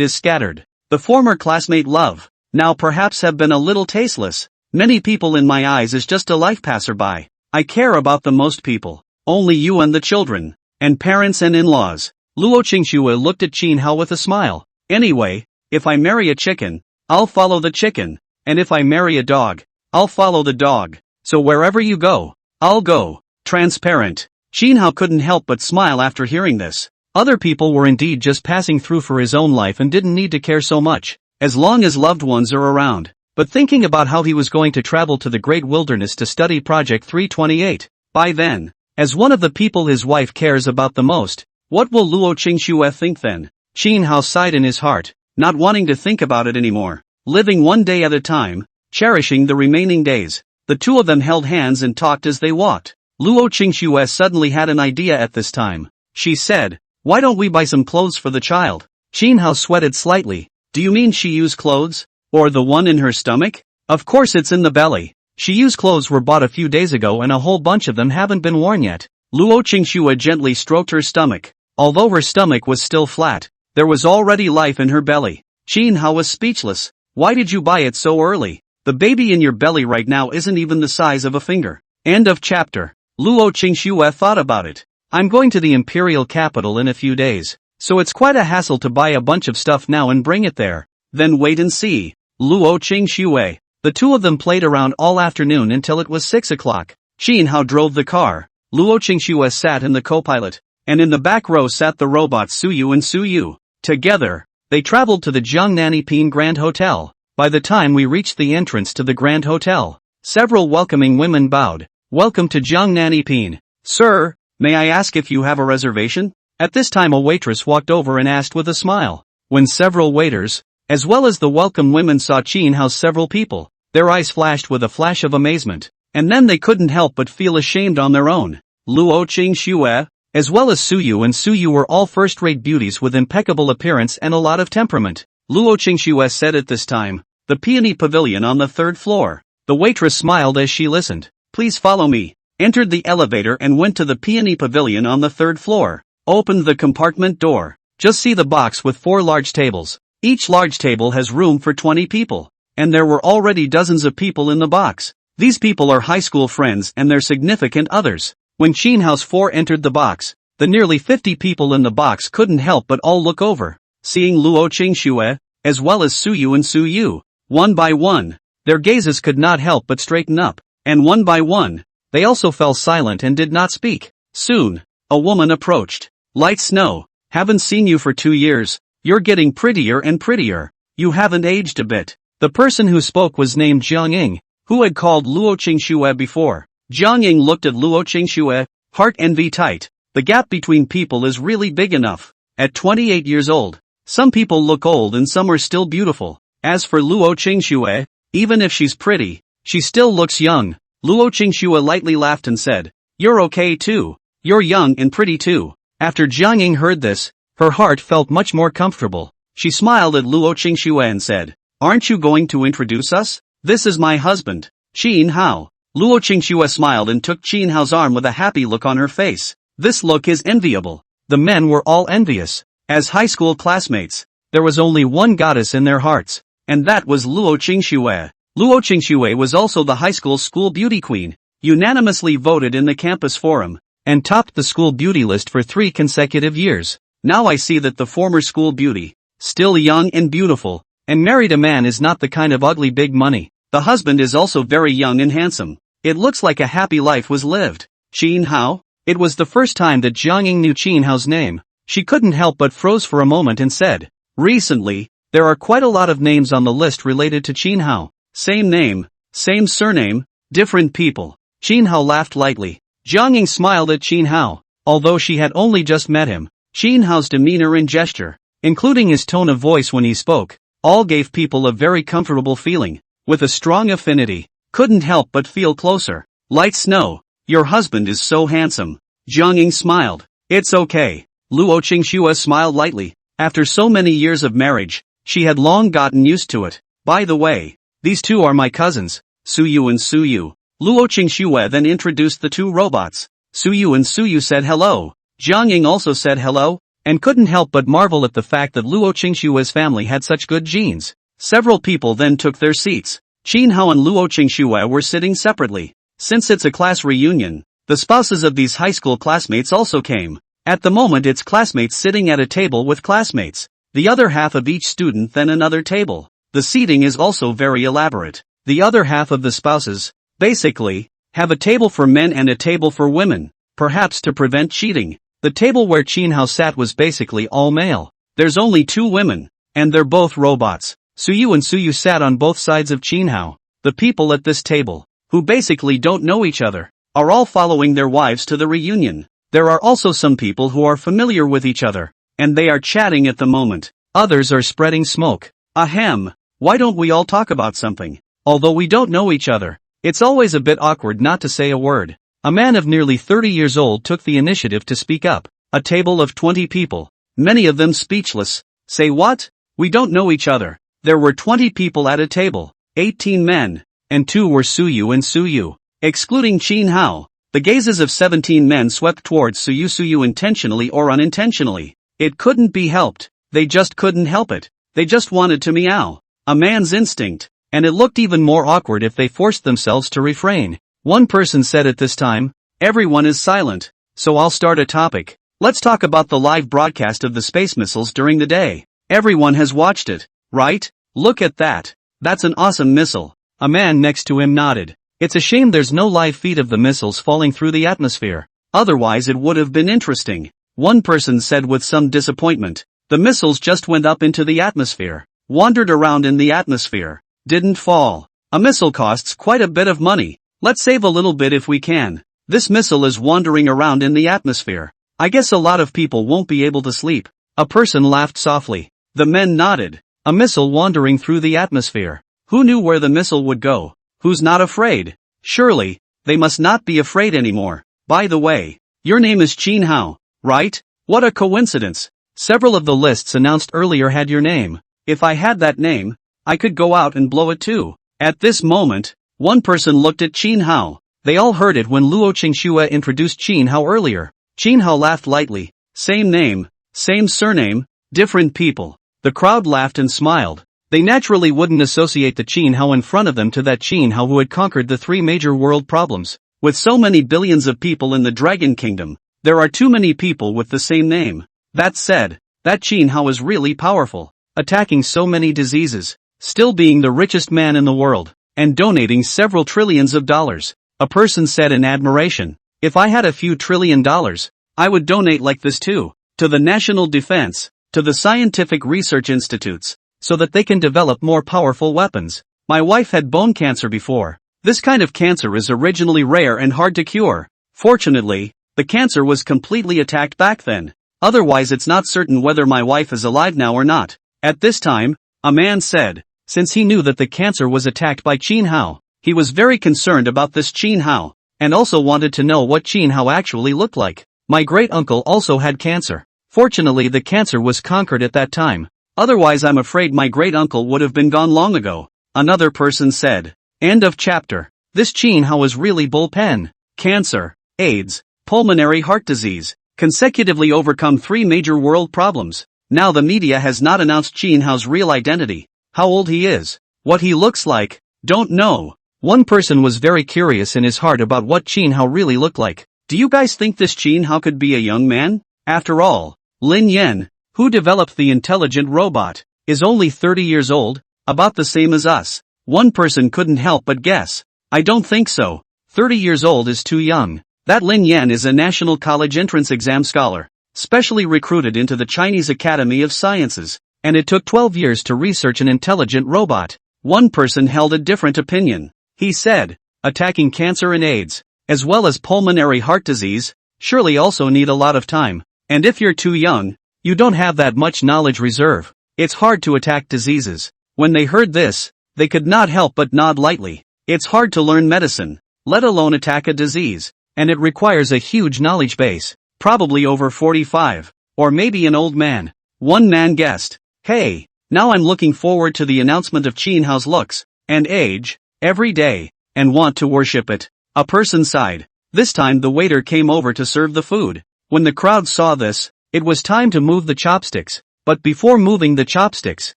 is scattered. The former classmate love, now perhaps have been a little tasteless. Many people in my eyes is just a life passerby. I care about the most people. Only you and the children, and parents and in-laws. Luo Qingxue looked at Qin Hao with a smile. "Anyway, if I marry a chicken, I'll follow the chicken, and if I marry a dog, I'll follow the dog. So wherever you go, I'll go." Transparent. Qin Hao couldn't help but smile after hearing this. Other people were indeed just passing through for his own life and didn't need to care so much, as long as loved ones are around. But thinking about how he was going to travel to the great wilderness to study Project 328, by then, as one of the people his wife cares about the most, what will Luo Qingxue think then? Qin Hao sighed in his heart, not wanting to think about it anymore. Living one day at a time, cherishing the remaining days. The 2 of them held hands and talked as they walked. Luo Qingxue suddenly had an idea at this time. She said, "Why don't we buy some clothes for the child?" Qin Hao sweated slightly. "Do you mean Shiyu's clothes? Or the one in her stomach?" "Of course it's in the belly. Shiyu's clothes were bought a few days ago and a whole bunch of them haven't been worn yet." Luo Qingxue gently stroked her stomach. Although her stomach was still flat, there was already life in her belly. Qin Hao was speechless. "Why did you buy it so early? The baby in your belly right now isn't even the size of a finger." End of chapter. Luo Qingxue thought about it. "I'm going to the imperial capital in a few days, so it's quite a hassle to buy a bunch of stuff now and bring it there. Then wait and see." Luo Qingxue. The 2 of them played around all afternoon until it was 6 o'clock. Qin Hao drove the car. Luo Qingxue sat in the co-pilot, and in the back row sat the robots Suyu and Suyu. Together, they traveled to the Jiangnan Grand Hotel. By the time we reached the entrance to the Grand Hotel, several welcoming women bowed. "Welcome to Jiangnan. Sir, may I ask if you have a reservation?" At this time a waitress walked over and asked with a smile. When several waiters, As well as the welcome women saw Chin Hao's several people, their eyes flashed with a flash of amazement. And then they couldn't help but feel ashamed on their own. Luo Qingxue, as well as Suyu and Suyu were all first-rate beauties with impeccable appearance and a lot of temperament. Luo Qingxue said at this time, the peony pavilion on the 3rd floor. The waitress smiled as she listened. Please follow me. Entered the elevator and went to the peony pavilion on the 3rd floor. Opened the compartment door. Just see the box with 4 large tables. Each large table has room for 20 people. And there were already dozens of people in the box. These people are high school friends and their significant others. When Chin Hao's 4 entered the box, the nearly 50 people in the box couldn't help but all look over, seeing Luo Qingxue, as well as Suyu and Suyu. One by one, their gazes could not help but straighten up, and one by one, they also fell silent and did not speak. Soon, a woman approached. Light Snow, haven't seen you for 2 years, you're getting prettier and prettier, you haven't aged a bit. The person who spoke was named Jiang Ying, who had called Luo Qingxue before. Jiang Ying looked at Luo Qingxue, heart envy tight. The gap between people is really big enough. At 28 years old, some people look old and some are still beautiful. As for Luo Qingxue, even if she's pretty, she still looks young. Luo Qingxue lightly laughed and said, you're okay too. You're young and pretty too. After Jiang Ying heard this, her heart felt much more comfortable. She smiled at Luo Qingxue and said, aren't you going to introduce us? This is my husband, Chin Hao. Luo Qingxue smiled and took Chin Hao's arm with a happy look on her face. This look is enviable. The men were all envious. As high school classmates, there was only one goddess in their hearts, and that was Luo Qingxue. Luo Qingxue was also the high school beauty queen, unanimously voted in the campus forum, and topped the school beauty list for 3 consecutive years. Now I see that the former school beauty, still young and beautiful, and married a man is not the kind of ugly big money. The husband is also very young and handsome. It looks like a happy life was lived. Chin Hao? It was the first time that Jiang Ying knew Chin Hao's name. She couldn't help but froze for a moment and said, recently, there are quite a lot of names on the list related to Chin Hao. Same name, same surname, different people. Chin Hao laughed lightly. Jiang Ying smiled at Chin Hao. Although she had only just met him, Chin Hao's demeanor and gesture, including his tone of voice when he spoke, all gave people a very comfortable feeling. With a strong affinity, couldn't help but feel closer. Light Snow, your husband is so handsome. Jiang Ying smiled. It's okay. Luo Qingxue smiled lightly. After so many years of marriage, she had long gotten used to it. By the way, these 2 are my cousins, Suyu and Suyu. Luo Qingxue then introduced the 2 robots. Suyu and Suyu said hello. Jiang Ying also said hello, and couldn't help but marvel at the fact that Luo Qingxue's family had such good genes. Several people then took their seats. Chin Hao and Luo Qingxue were sitting separately. Since it's a class reunion, the spouses of these high school classmates also came. At the moment it's classmates sitting at a table with classmates. The other half of each student then another table. The seating is also very elaborate. The other half of the spouses, basically, have a table for men and a table for women, perhaps to prevent cheating. The table where Chin Hao sat was basically all male. There's only 2 women, and they're both robots. Suyu and Suyu sat on both sides of Chin Hao. The people at this table, who basically don't know each other, are all following their wives to the reunion. There are also some people who are familiar with each other, and they are chatting at the moment. Others are spreading smoke. Ahem, why don't we all talk about something? Although we don't know each other, it's always a bit awkward not to say a word. A man of nearly 30 years old took the initiative to speak up. A table of 20 people, many of them speechless. Say what? We don't know each other. There were 20 people at a table, 18 men, and 2 were Suyu and Suyu. Excluding Chin Hao, the gazes of 17 men swept towards Suyu intentionally or unintentionally. It couldn't be helped. They just couldn't help it. They just wanted to meow. A man's instinct. And it looked even more awkward if they forced themselves to refrain. One person said at this time, everyone is silent, so I'll start a topic. Let's talk about the live broadcast of the space missiles during the day. Everyone has watched it, right? Look at that. That's an awesome missile. A man next to him nodded. It's a shame there's no live feed of the missiles falling through the atmosphere. Otherwise it would have been interesting. One person said with some disappointment. The missiles just went up into the atmosphere, wandered around in the atmosphere, didn't fall. A missile costs quite a bit of money. Let's save a little bit if we can. This missile is wandering around in the atmosphere. I guess a lot of people won't be able to sleep. A person laughed softly. The men nodded. A missile wandering through the atmosphere. Who knew where the missile would go? Who's not afraid? Surely, they must not be afraid anymore. By the way, your name is Qin Hao, right? What a coincidence. Several of the lists announced earlier had your name. If I had that name, I could go out and blow it too. At this moment, one person looked at Qin Hao. They all heard it when Luo Qingxue introduced Qin Hao earlier. Qin Hao laughed lightly. Same name, same surname, different people. The crowd laughed and smiled. They naturally wouldn't associate the Qin Hao in front of them to that Qin Hao who had conquered the 3 major world problems. With so many billions of people in the Dragon Kingdom, there are too many people with the same name. That said, that Qin Hao is really powerful, attacking so many diseases, still being the richest man in the world, and donating several trillions of dollars. A person said in admiration, if I had a few trillion dollars, I would donate like this too, to the national defense, to the scientific research institutes, so that they can develop more powerful weapons. My wife had bone cancer before. This kind of cancer is originally rare and hard to cure. Fortunately, the cancer was completely attacked back then. Otherwise it's not certain whether my wife is alive now or not. At this time, a man said, since he knew that the cancer was attacked by Qin Hao, he was very concerned about this Qin Hao, and also wanted to know what Qin Hao actually looked like. My great-uncle also had cancer. Fortunately the cancer was conquered at that time. Otherwise I'm afraid my great-uncle would have been gone long ago. Another person said. End of chapter. This Qin Hao is really bullpen. Cancer, AIDS, pulmonary heart disease, consecutively overcome 3 major world problems. Now the media has not announced Qin Hao's real identity. How old he is, what he looks like, don't know. One person was very curious in his heart about what Qin Hao really looked like. Do you guys think this Qin Hao could be a young man? After all, Lin Yan, who developed the intelligent robot, is only 30 years old, about the same as us. One person couldn't help but guess. I don't think so. 30 years old is too young. That Lin Yan is a national college entrance exam scholar, specially recruited into the Chinese Academy of Sciences, and it took 12 years to research an intelligent robot. One person held a different opinion. He said, attacking cancer and AIDS, as well as pulmonary heart disease, surely also need a lot of time. And if you're too young, you don't have that much knowledge reserve. It's hard to attack diseases. When they heard this, they could not help but nod lightly. It's hard to learn medicine, let alone attack a disease, and it requires a huge knowledge base, probably over 45, or maybe an old man. One man guessed, hey, now I'm looking forward to the announcement of Qin Hao's looks and age every day, and want to worship it. A person sighed. This time the waiter came over to serve the food. When the crowd saw this, it was time to move the chopsticks, but before moving the chopsticks,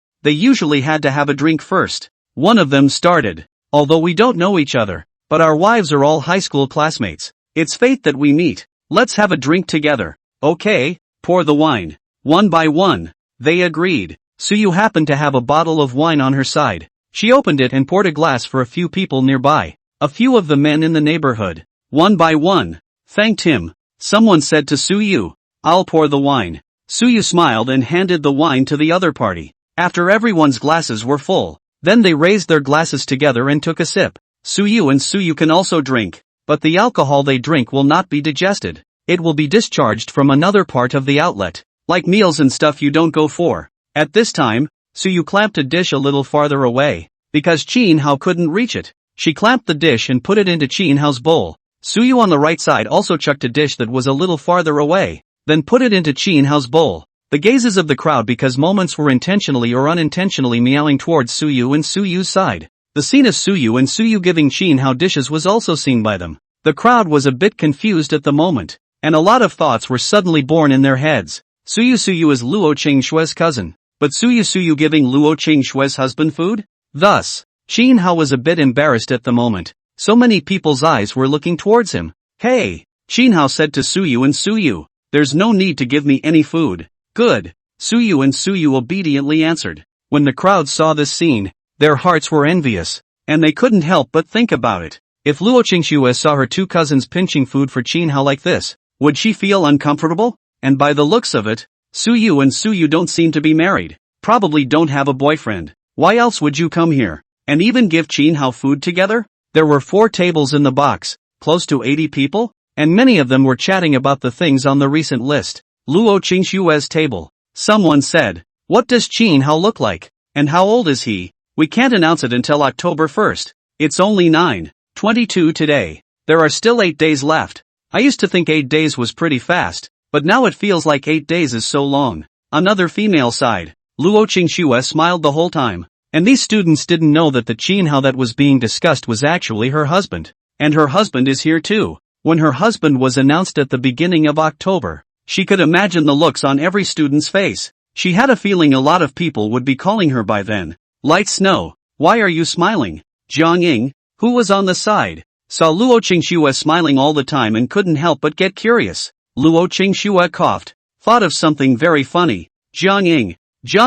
they usually had to have a drink first. One of them started, although we don't know each other, but our wives are all high school classmates. It's fate that we meet. Let's have a drink together. Okay, pour the wine. One by one, they agreed. Suyu happened to have a bottle of wine on her side. She opened it and poured a glass for a few people nearby. A few of the men in the neighborhood, one by one, thanked him. Someone said to Suyu, I'll pour the wine. Suyu smiled and handed the wine to the other party. After everyone's glasses were full, then they raised their glasses together and took a sip. Suyu and Suyu can also drink, but the alcohol they drink will not be digested. It will be discharged from another part of the outlet, like meals and stuff you don't go for. At this time, Suyu clamped a dish a little farther away, because Qin Hao couldn't reach it. She clamped the dish and put it into Qin Hao's bowl. Suyu on the right side also chucked a dish that was a little farther away, then put it into Qin Hao's bowl. The gazes of the crowd because moments were intentionally or unintentionally meowing towards Suyu and Suyu's side. The scene of Suyu and Suyu giving Qin Hao dishes was also seen by them. The crowd was a bit confused at the moment, and a lot of thoughts were suddenly born in their heads. Suyu is Luo Qingshue's cousin, but Suyu giving Luo Qingshue's husband food? Thus, Qin Hao was a bit embarrassed at the moment. So many people's eyes were looking towards him. Hey, Qin Hao said to Suyu and Suyu, there's no need to give me any food. Good. Suyu and Suyu obediently answered. When the crowd saw this scene, their hearts were envious, and they couldn't help but think about it. If Luo Qingxue saw her two cousins pinching food for Qin Hao like this, would she feel uncomfortable? And by the looks of it, Suyu and Suyu don't seem to be married, probably don't have a boyfriend. Why else would you come here, and even give Qin Hao food together? There were 4 tables in the box, close to 80 people, and many of them were chatting about the things on the recent list. Luo Qingshue's table. Someone said, what does Qin Hao look like? And how old is he? We can't announce it until October 1st. It's only 9:22 today. There are still 8 days left. I used to think 8 days was pretty fast, but now it feels like 8 days is so long. Another female sighed. Luo Qingxue smiled the whole time. And these students didn't know that the Qinhao that was being discussed was actually her husband. And her husband is here too. When her husband was announced at the beginning of October, she could imagine the looks on every student's face. She had a feeling a lot of people would be calling her by then. Light Snow, why are you smiling? Jiang Ying, who was on the side, saw Luo Qingxue smiling all the time and couldn't help but get curious. Luo Qingxue coughed, thought of something very funny. Jiang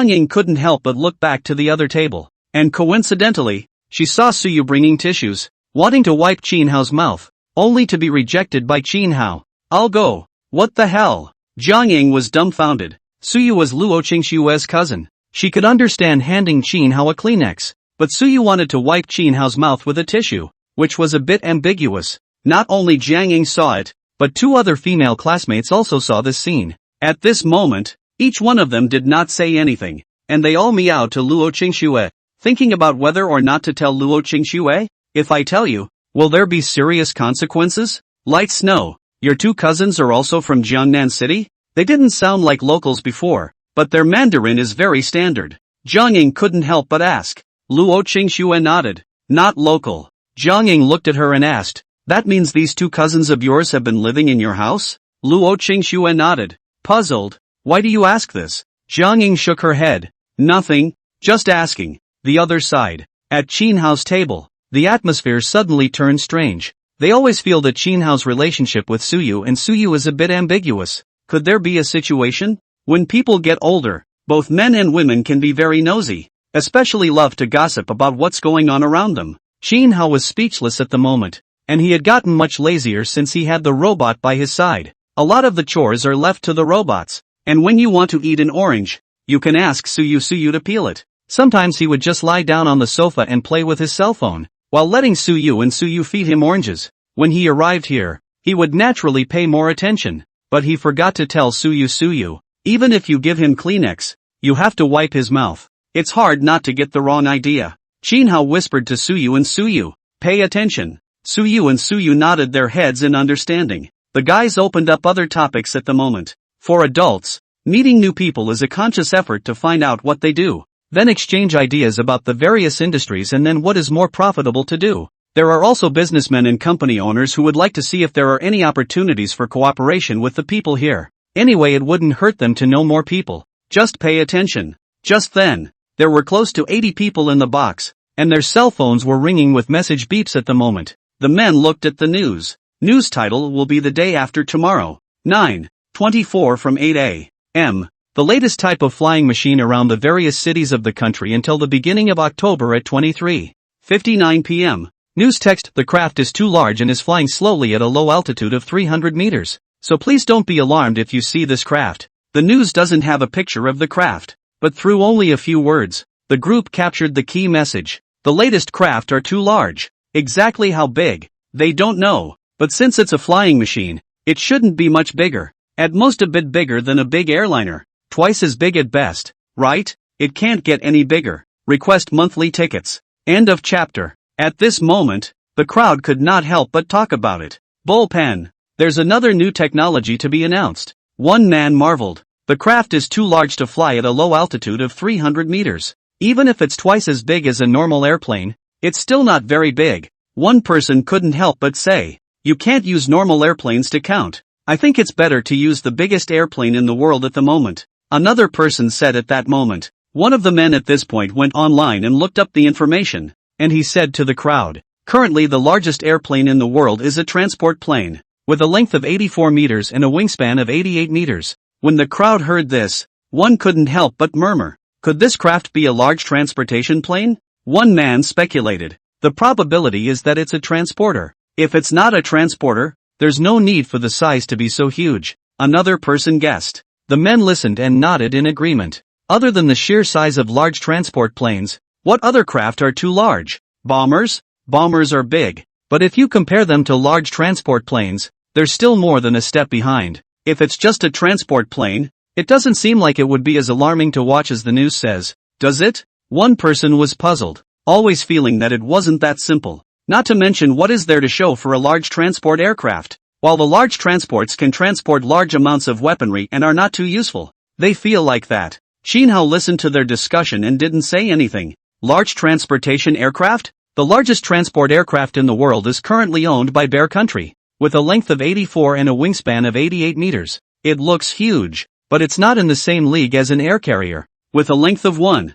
Ying couldn't help but look back to the other table. And coincidentally, she saw Suyu bringing tissues, wanting to wipe Qinhao's mouth, only to be rejected by Qinhao. I'll go. What the hell? Jiang Ying was dumbfounded. Suyu was Luo Qingxue's cousin. She could understand handing Qinhao a Kleenex, but Suyu wanted to wipe Qinhao's mouth with a tissue, which was a bit ambiguous. Not only Jiang Ying saw it, but 2 other female classmates also saw this scene. At this moment, each one of them did not say anything, and they all meowed to Luo Qingxue, thinking about whether or not to tell Luo Qingxue. If I tell you, will there be serious consequences? Light Snow, your 2 cousins are also from Jiangnan City? They didn't sound like locals before, but their Mandarin is very standard. Jiang Ying couldn't help but ask. Luo Qingxue nodded. Not local. Jiang Ying looked at her and asked, that means these 2 cousins of yours have been living in your house? Luo Qingxue nodded. Puzzled. Why do you ask this? Jiang Ying shook her head. Nothing, just asking. The other side. At Qinhao's table, the atmosphere suddenly turned strange. They always feel that Qinhao's relationship with Suyu and Suyu is a bit ambiguous. Could there be a situation? When people get older, both men and women can be very nosy, especially love to gossip about what's going on around them. Qinhao was speechless at the moment, and he had gotten much lazier since he had the robot by his side. A lot of the chores are left to the robots, and when you want to eat an orange, you can ask Suyu to peel it. Sometimes he would just lie down on the sofa and play with his cell phone, while letting Suyu feed him oranges. When he arrived here, he would naturally pay more attention, but he forgot to tell Suyu, even if you give him Kleenex, you have to wipe his mouth. It's hard not to get the wrong idea. Qinhao whispered to Suyu, pay attention. Suyu nodded their heads in understanding. The guys opened up other topics at the moment. For adults, meeting new people is a conscious effort to find out what they do, then exchange ideas about the various industries and then what is more profitable to do. There are also businessmen and company owners who would like to see if there are any opportunities for cooperation with the people here. Anyway, it wouldn't hurt them to know more people. Just pay attention. Just then, there were close to 80 people in the box, and their cell phones were ringing with message beeps at the moment. The men looked at the news. News title will be the day after tomorrow, 9:24 from 8 a.m. The latest type of flying machine around the various cities of the country until the beginning of October at 23:59 p.m. News text: the craft is too large and is flying slowly at a low altitude of 300 meters. So please don't be alarmed if you see this craft. The news doesn't have a picture of the craft, but through only a few words, the group captured the key message. The latest craft are too large. Exactly how big, they don't know, but since it's a flying machine, it shouldn't be much bigger. At most a bit bigger than a big airliner. Twice as big at best, right? It can't get any bigger. Request monthly tickets. End of chapter. At this moment, the crowd could not help but talk about it. Bullpen. There's another new technology to be announced. One man marveled. The craft is too large to fly at a low altitude of 300 meters. Even if it's twice as big as a normal airplane, it's still not very big. One person couldn't help but say, you can't use normal airplanes to count. I think it's better to use the biggest airplane in the world at the moment. Another person said at that moment. One of the men at this point went online and looked up the information, and he said to the crowd, currently the largest airplane in the world is a transport plane, with a length of 84 meters and a wingspan of 88 meters. When the crowd heard this, one couldn't help but murmur, could this craft be a large transportation plane? One man speculated, the probability is that it's a transporter. If it's not a transporter, there's no need for the size to be so huge. Another person guessed. The men listened and nodded in agreement. Other than the sheer size of large transport planes, what other craft are too large? Bombers? Bombers are big, but if you compare them to large transport planes, they're still more than a step behind. If it's just a transport plane, it doesn't seem like it would be as alarming to watch as the news says, does it? One person was puzzled, always feeling that it wasn't that simple. Not to mention, what is there to show for a large transport aircraft? While the large transports can transport large amounts of weaponry and are not too useful, they feel like that. Shinhao listened to their discussion and didn't say anything. Large transportation aircraft? The largest transport aircraft in the world is currently owned by Bear Country, with a length of 84 and a wingspan of 88 meters. It looks huge, but it's not in the same league as an air carrier. With a length of 1,000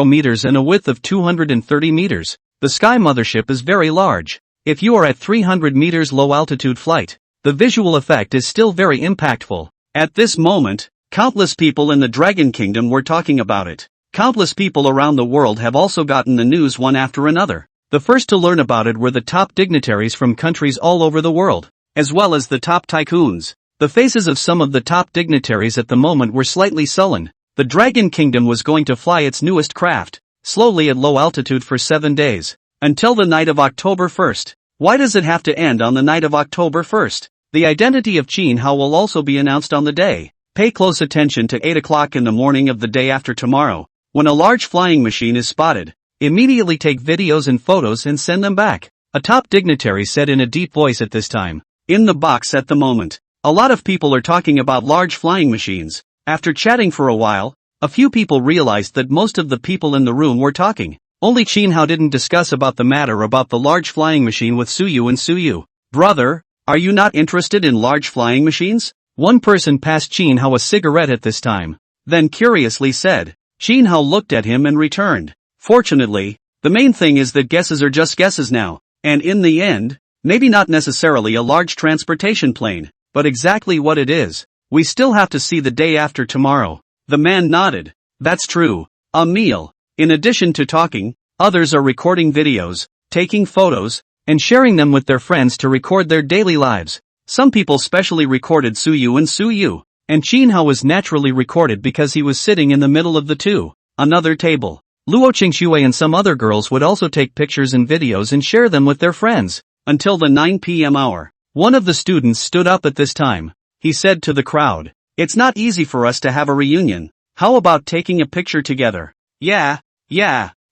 meters and a width of 230 meters, the Sky Mothership is very large. If you are at 300 meters low altitude flight, the visual effect is still very impactful. At this moment, countless people in the Dragon Kingdom were talking about it. Countless people around the world have also gotten the news one after another. The first to learn about it were the top dignitaries from countries all over the world, as well as the top tycoons. The faces of some of the top dignitaries at the moment were slightly sullen. The Dragon Kingdom was going to fly its newest craft, slowly at low altitude for 7 days, until the night of October 1st. Why does it have to end on the night of October 1st? The identity of Qin Hao will also be announced on the day. Pay close attention to 8 o'clock in the morning of the day after tomorrow. When a large flying machine is spotted, immediately take videos and photos and send them back. A top dignitary said in a deep voice at this time. In the box at the moment, a lot of people are talking about large flying machines. After chatting for a while, a few people realized that most of the people in the room were talking. Only Qin Hao didn't discuss about the matter about the large flying machine with Suyu and Suyu. Brother, are you not interested in large flying machines? One person passed Qin Hao a cigarette at this time, then curiously said. Qin Hao looked at him and returned. Fortunately, the main thing is that guesses are just guesses now, and in the end, maybe not necessarily a large transportation plane, but exactly what it is, we still have to see the day after tomorrow. The man nodded. That's true. A meal. In addition to talking, others are recording videos, taking photos, and sharing them with their friends to record their daily lives. Some people specially recorded Suyu and Suyu, and Qin Hao was naturally recorded because he was sitting in the middle of the two. Another table. Luo Qingxue and some other girls would also take pictures and videos and share them with their friends. Until the 9 p.m. hour. One of the students stood up at this time. He said to the crowd, "It's not easy for us to have a reunion. How about taking a picture together?" Yeah.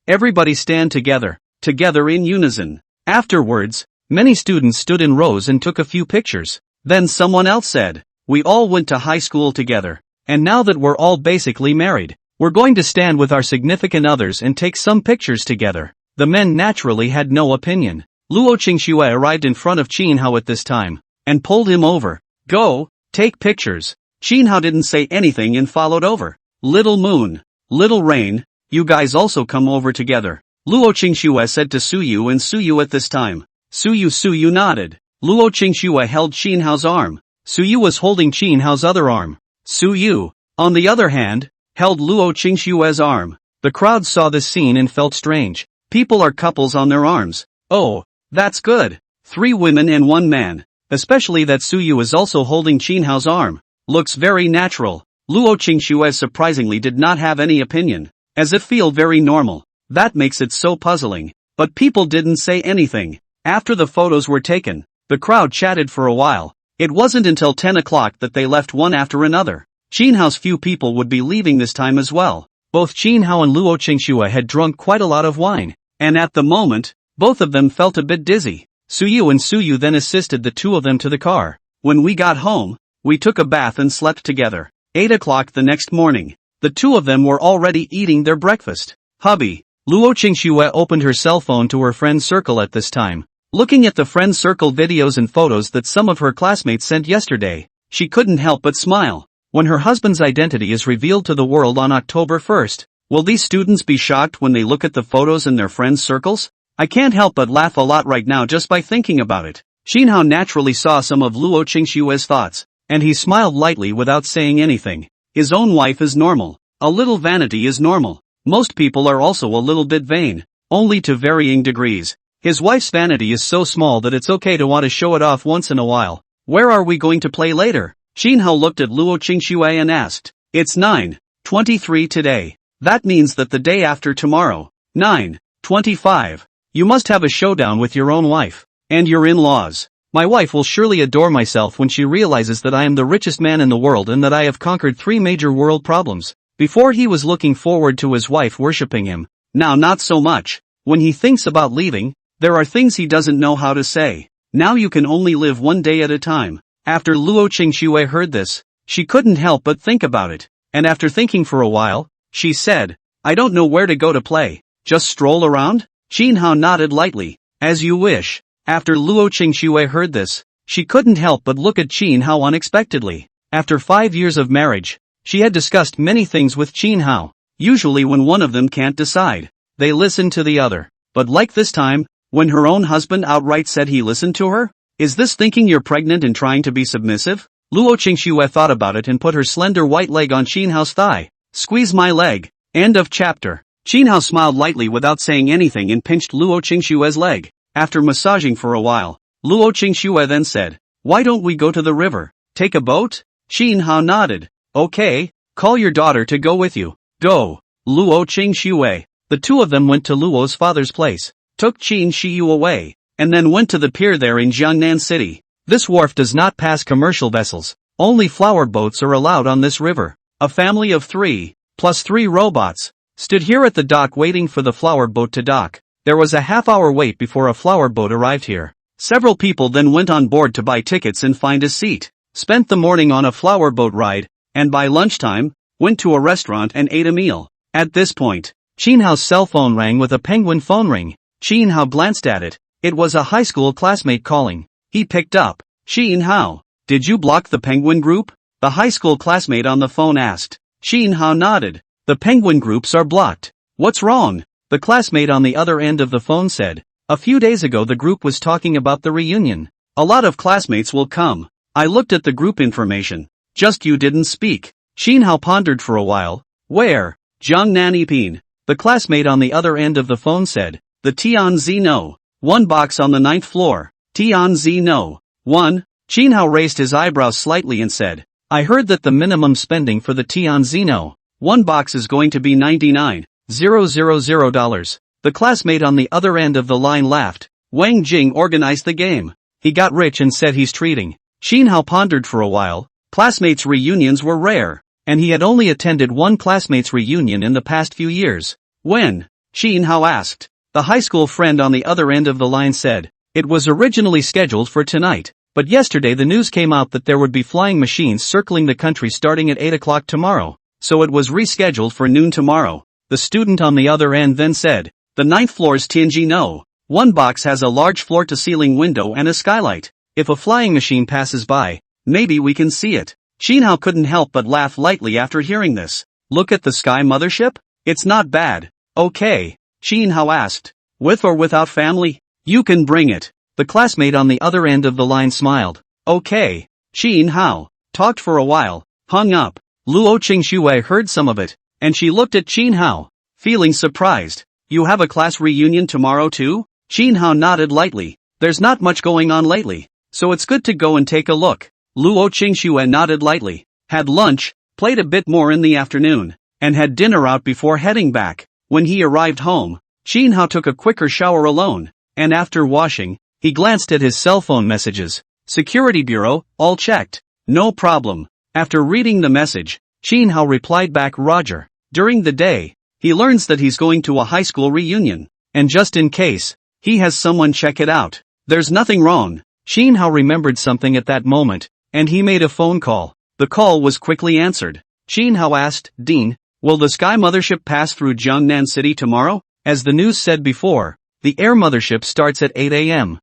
Everybody stand together in unison. Afterwards, many students stood in rows and took a few pictures. Then someone else said, "We all went to high school together, and now that we're all basically married, we're going to stand with our significant others and take some pictures together." The men naturally had no opinion. Luo Qingxue arrived in front of Qin Hao at this time, and pulled him over. "Go, take pictures." Qin Hao didn't say anything and followed over. "Little moon, little rain, you guys also come over together," Luo Qingxue said to Suyu and Suyu at this time. Suyu nodded. Luo Qingxue held Qin Hao's arm. Suyu was holding Qin Hao's other arm. Suyu, on the other hand, held Luo Qingxue's arm. The crowd saw this scene and felt strange. People are couples on their arms. Oh, that's good. 3 women and 1 man. Especially that Suyu is also holding Qin Hao's arm. Looks very natural. Luo Qingxue surprisingly did not have any opinion, as it feel very normal. That makes it so puzzling. But people didn't say anything. After the photos were taken, the crowd chatted for a while. It wasn't until 10 o'clock that they left one after another. Qin Hao's few people would be leaving this time as well. Both Qin Hao and Luo Qingxue had drunk quite a lot of wine, and at the moment, both of them felt a bit dizzy. Suyu and Suyu then assisted the two of them to the car. When we got home, we took a bath and slept together. 8 o'clock the next morning, the two of them were already eating their breakfast. Hubby, Luo Qingxue opened her cell phone to her friend circle at this time. Looking at the friend circle videos and photos that some of her classmates sent yesterday, she couldn't help but smile. When her husband's identity is revealed to the world on October 1st, will these students be shocked when they look at the photos in their friends' circles? I can't help but laugh a lot right now just by thinking about it. Qin Hao naturally saw some of Luo Qingxue's thoughts, and he smiled lightly without saying anything. His own wife is normal. A little vanity is normal. Most people are also a little bit vain, only to varying degrees. His wife's vanity is so small that it's okay to want to show it off once in a while. Where are we going to play later? Qin Hao looked at Luo Qingxue and asked. It's 9:23 today. That means that the day after tomorrow, 9:25, you must have a showdown with your own wife, and your in-laws. My wife will surely adore myself when she realizes that I am the richest man in the world and that I have conquered 3 major world problems. Before he was looking forward to his wife worshipping him. Now not so much. When he thinks about leaving, there are things he doesn't know how to say. Now you can only live one day at a time. After Luo Qingxue heard this, she couldn't help but think about it. And after thinking for a while, she said, I don't know where to go to play. Just stroll around? Qin Hao nodded lightly. As you wish. After Luo Qingxue heard this, she couldn't help but look at Qin Hao unexpectedly. After 5 years of marriage, she had discussed many things with Qin Hao. Usually when one of them can't decide, they listen to the other. But like this time, when her own husband outright said he listened to her? Is this thinking you're pregnant and trying to be submissive? Luo Qingxue thought about it and put her slender white leg on Qin Hao's thigh. Squeeze my leg. End of chapter. Qin Hao smiled lightly without saying anything and pinched Luo Qingxue's leg. After massaging for a while, Luo Qingxue then said, why don't we go to the river? Take a boat? Qin Hao nodded. Okay, call your daughter to go with you. Go. Luo Qingxue. The two of them went to Luo's father's place, took Qin Shiyu away, and then went to the pier there in Jiangnan City. This wharf does not pass commercial vessels. Only flower boats are allowed on this river. A family of 3, plus 3 robots, stood here at the dock waiting for the flower boat to dock. There was a half-hour wait before a flower boat arrived here. Several people then went on board to buy tickets and find a seat, spent the morning on a flower boat ride, and by lunchtime, went to a restaurant and ate a meal. At this point, Qin Hao's cell phone rang with a penguin phone ring. Qin Hao glanced at it. It was a high school classmate calling. He picked up. Qin Hao, did you block the penguin group? The high school classmate on the phone asked. Qin Hao nodded. The penguin groups are blocked. What's wrong? The classmate on the other end of the phone said. A few days ago the group was talking about the reunion. A lot of classmates will come. I looked at the group information. Just you didn't speak. Qin Hao pondered for a while. Where? Jiangnan Ipin. The classmate on the other end of the phone said. The Tianzi no. 1 box on the 9th floor. Tianzi no. 1. Qin Hao raised his eyebrows slightly and said. I heard that the minimum spending for the Tianzi no. 1 box is going to be $99,000. The classmate on the other end of the line laughed. Wang Jing organized the game. He got rich and said he's treating. Qin Hao pondered for a while. Classmates' reunions were rare, and he had only attended one classmates' reunion in the past few years. When? Qin Hao asked. The high school friend on the other end of the line said. It was originally scheduled for tonight, but yesterday the news came out that there would be flying machines circling the country starting at 8 o'clock tomorrow, so it was rescheduled for noon tomorrow. The student on the other end then said. The 9th floor's Tianji no. 1 box has a large floor-to-ceiling window and a skylight. If a flying machine passes by, maybe we can see it. Qin Hao couldn't help but laugh lightly after hearing this. Look at the sky mothership? It's not bad. Okay. Qin Hao asked. With or without family? You can bring it. The classmate on the other end of the line smiled. Okay. Qin Hao talked for a while, hung up. Luo Qingxue heard some of it, and she looked at Qin Hao, feeling surprised. You have a class reunion tomorrow too? Qin Hao nodded lightly. There's not much going on lately, so it's good to go and take a look. Luo Qingxue nodded lightly, had lunch, played a bit more in the afternoon, and had dinner out before heading back. When he arrived home, Qin Hao took a quicker shower alone, and after washing, he glanced at his cell phone messages. Security Bureau, all checked. No problem. After reading the message, Qin Hao replied back Roger. During the day, he learns that he's going to a high school reunion, and just in case, he has someone check it out. There's nothing wrong. Qin Hao remembered something at that moment, and he made a phone call. The call was quickly answered. Qin Hao asked, Dean, will the Sky Mothership pass through Jiangnan City tomorrow? As the news said before, the Air Mothership starts at 8 a.m.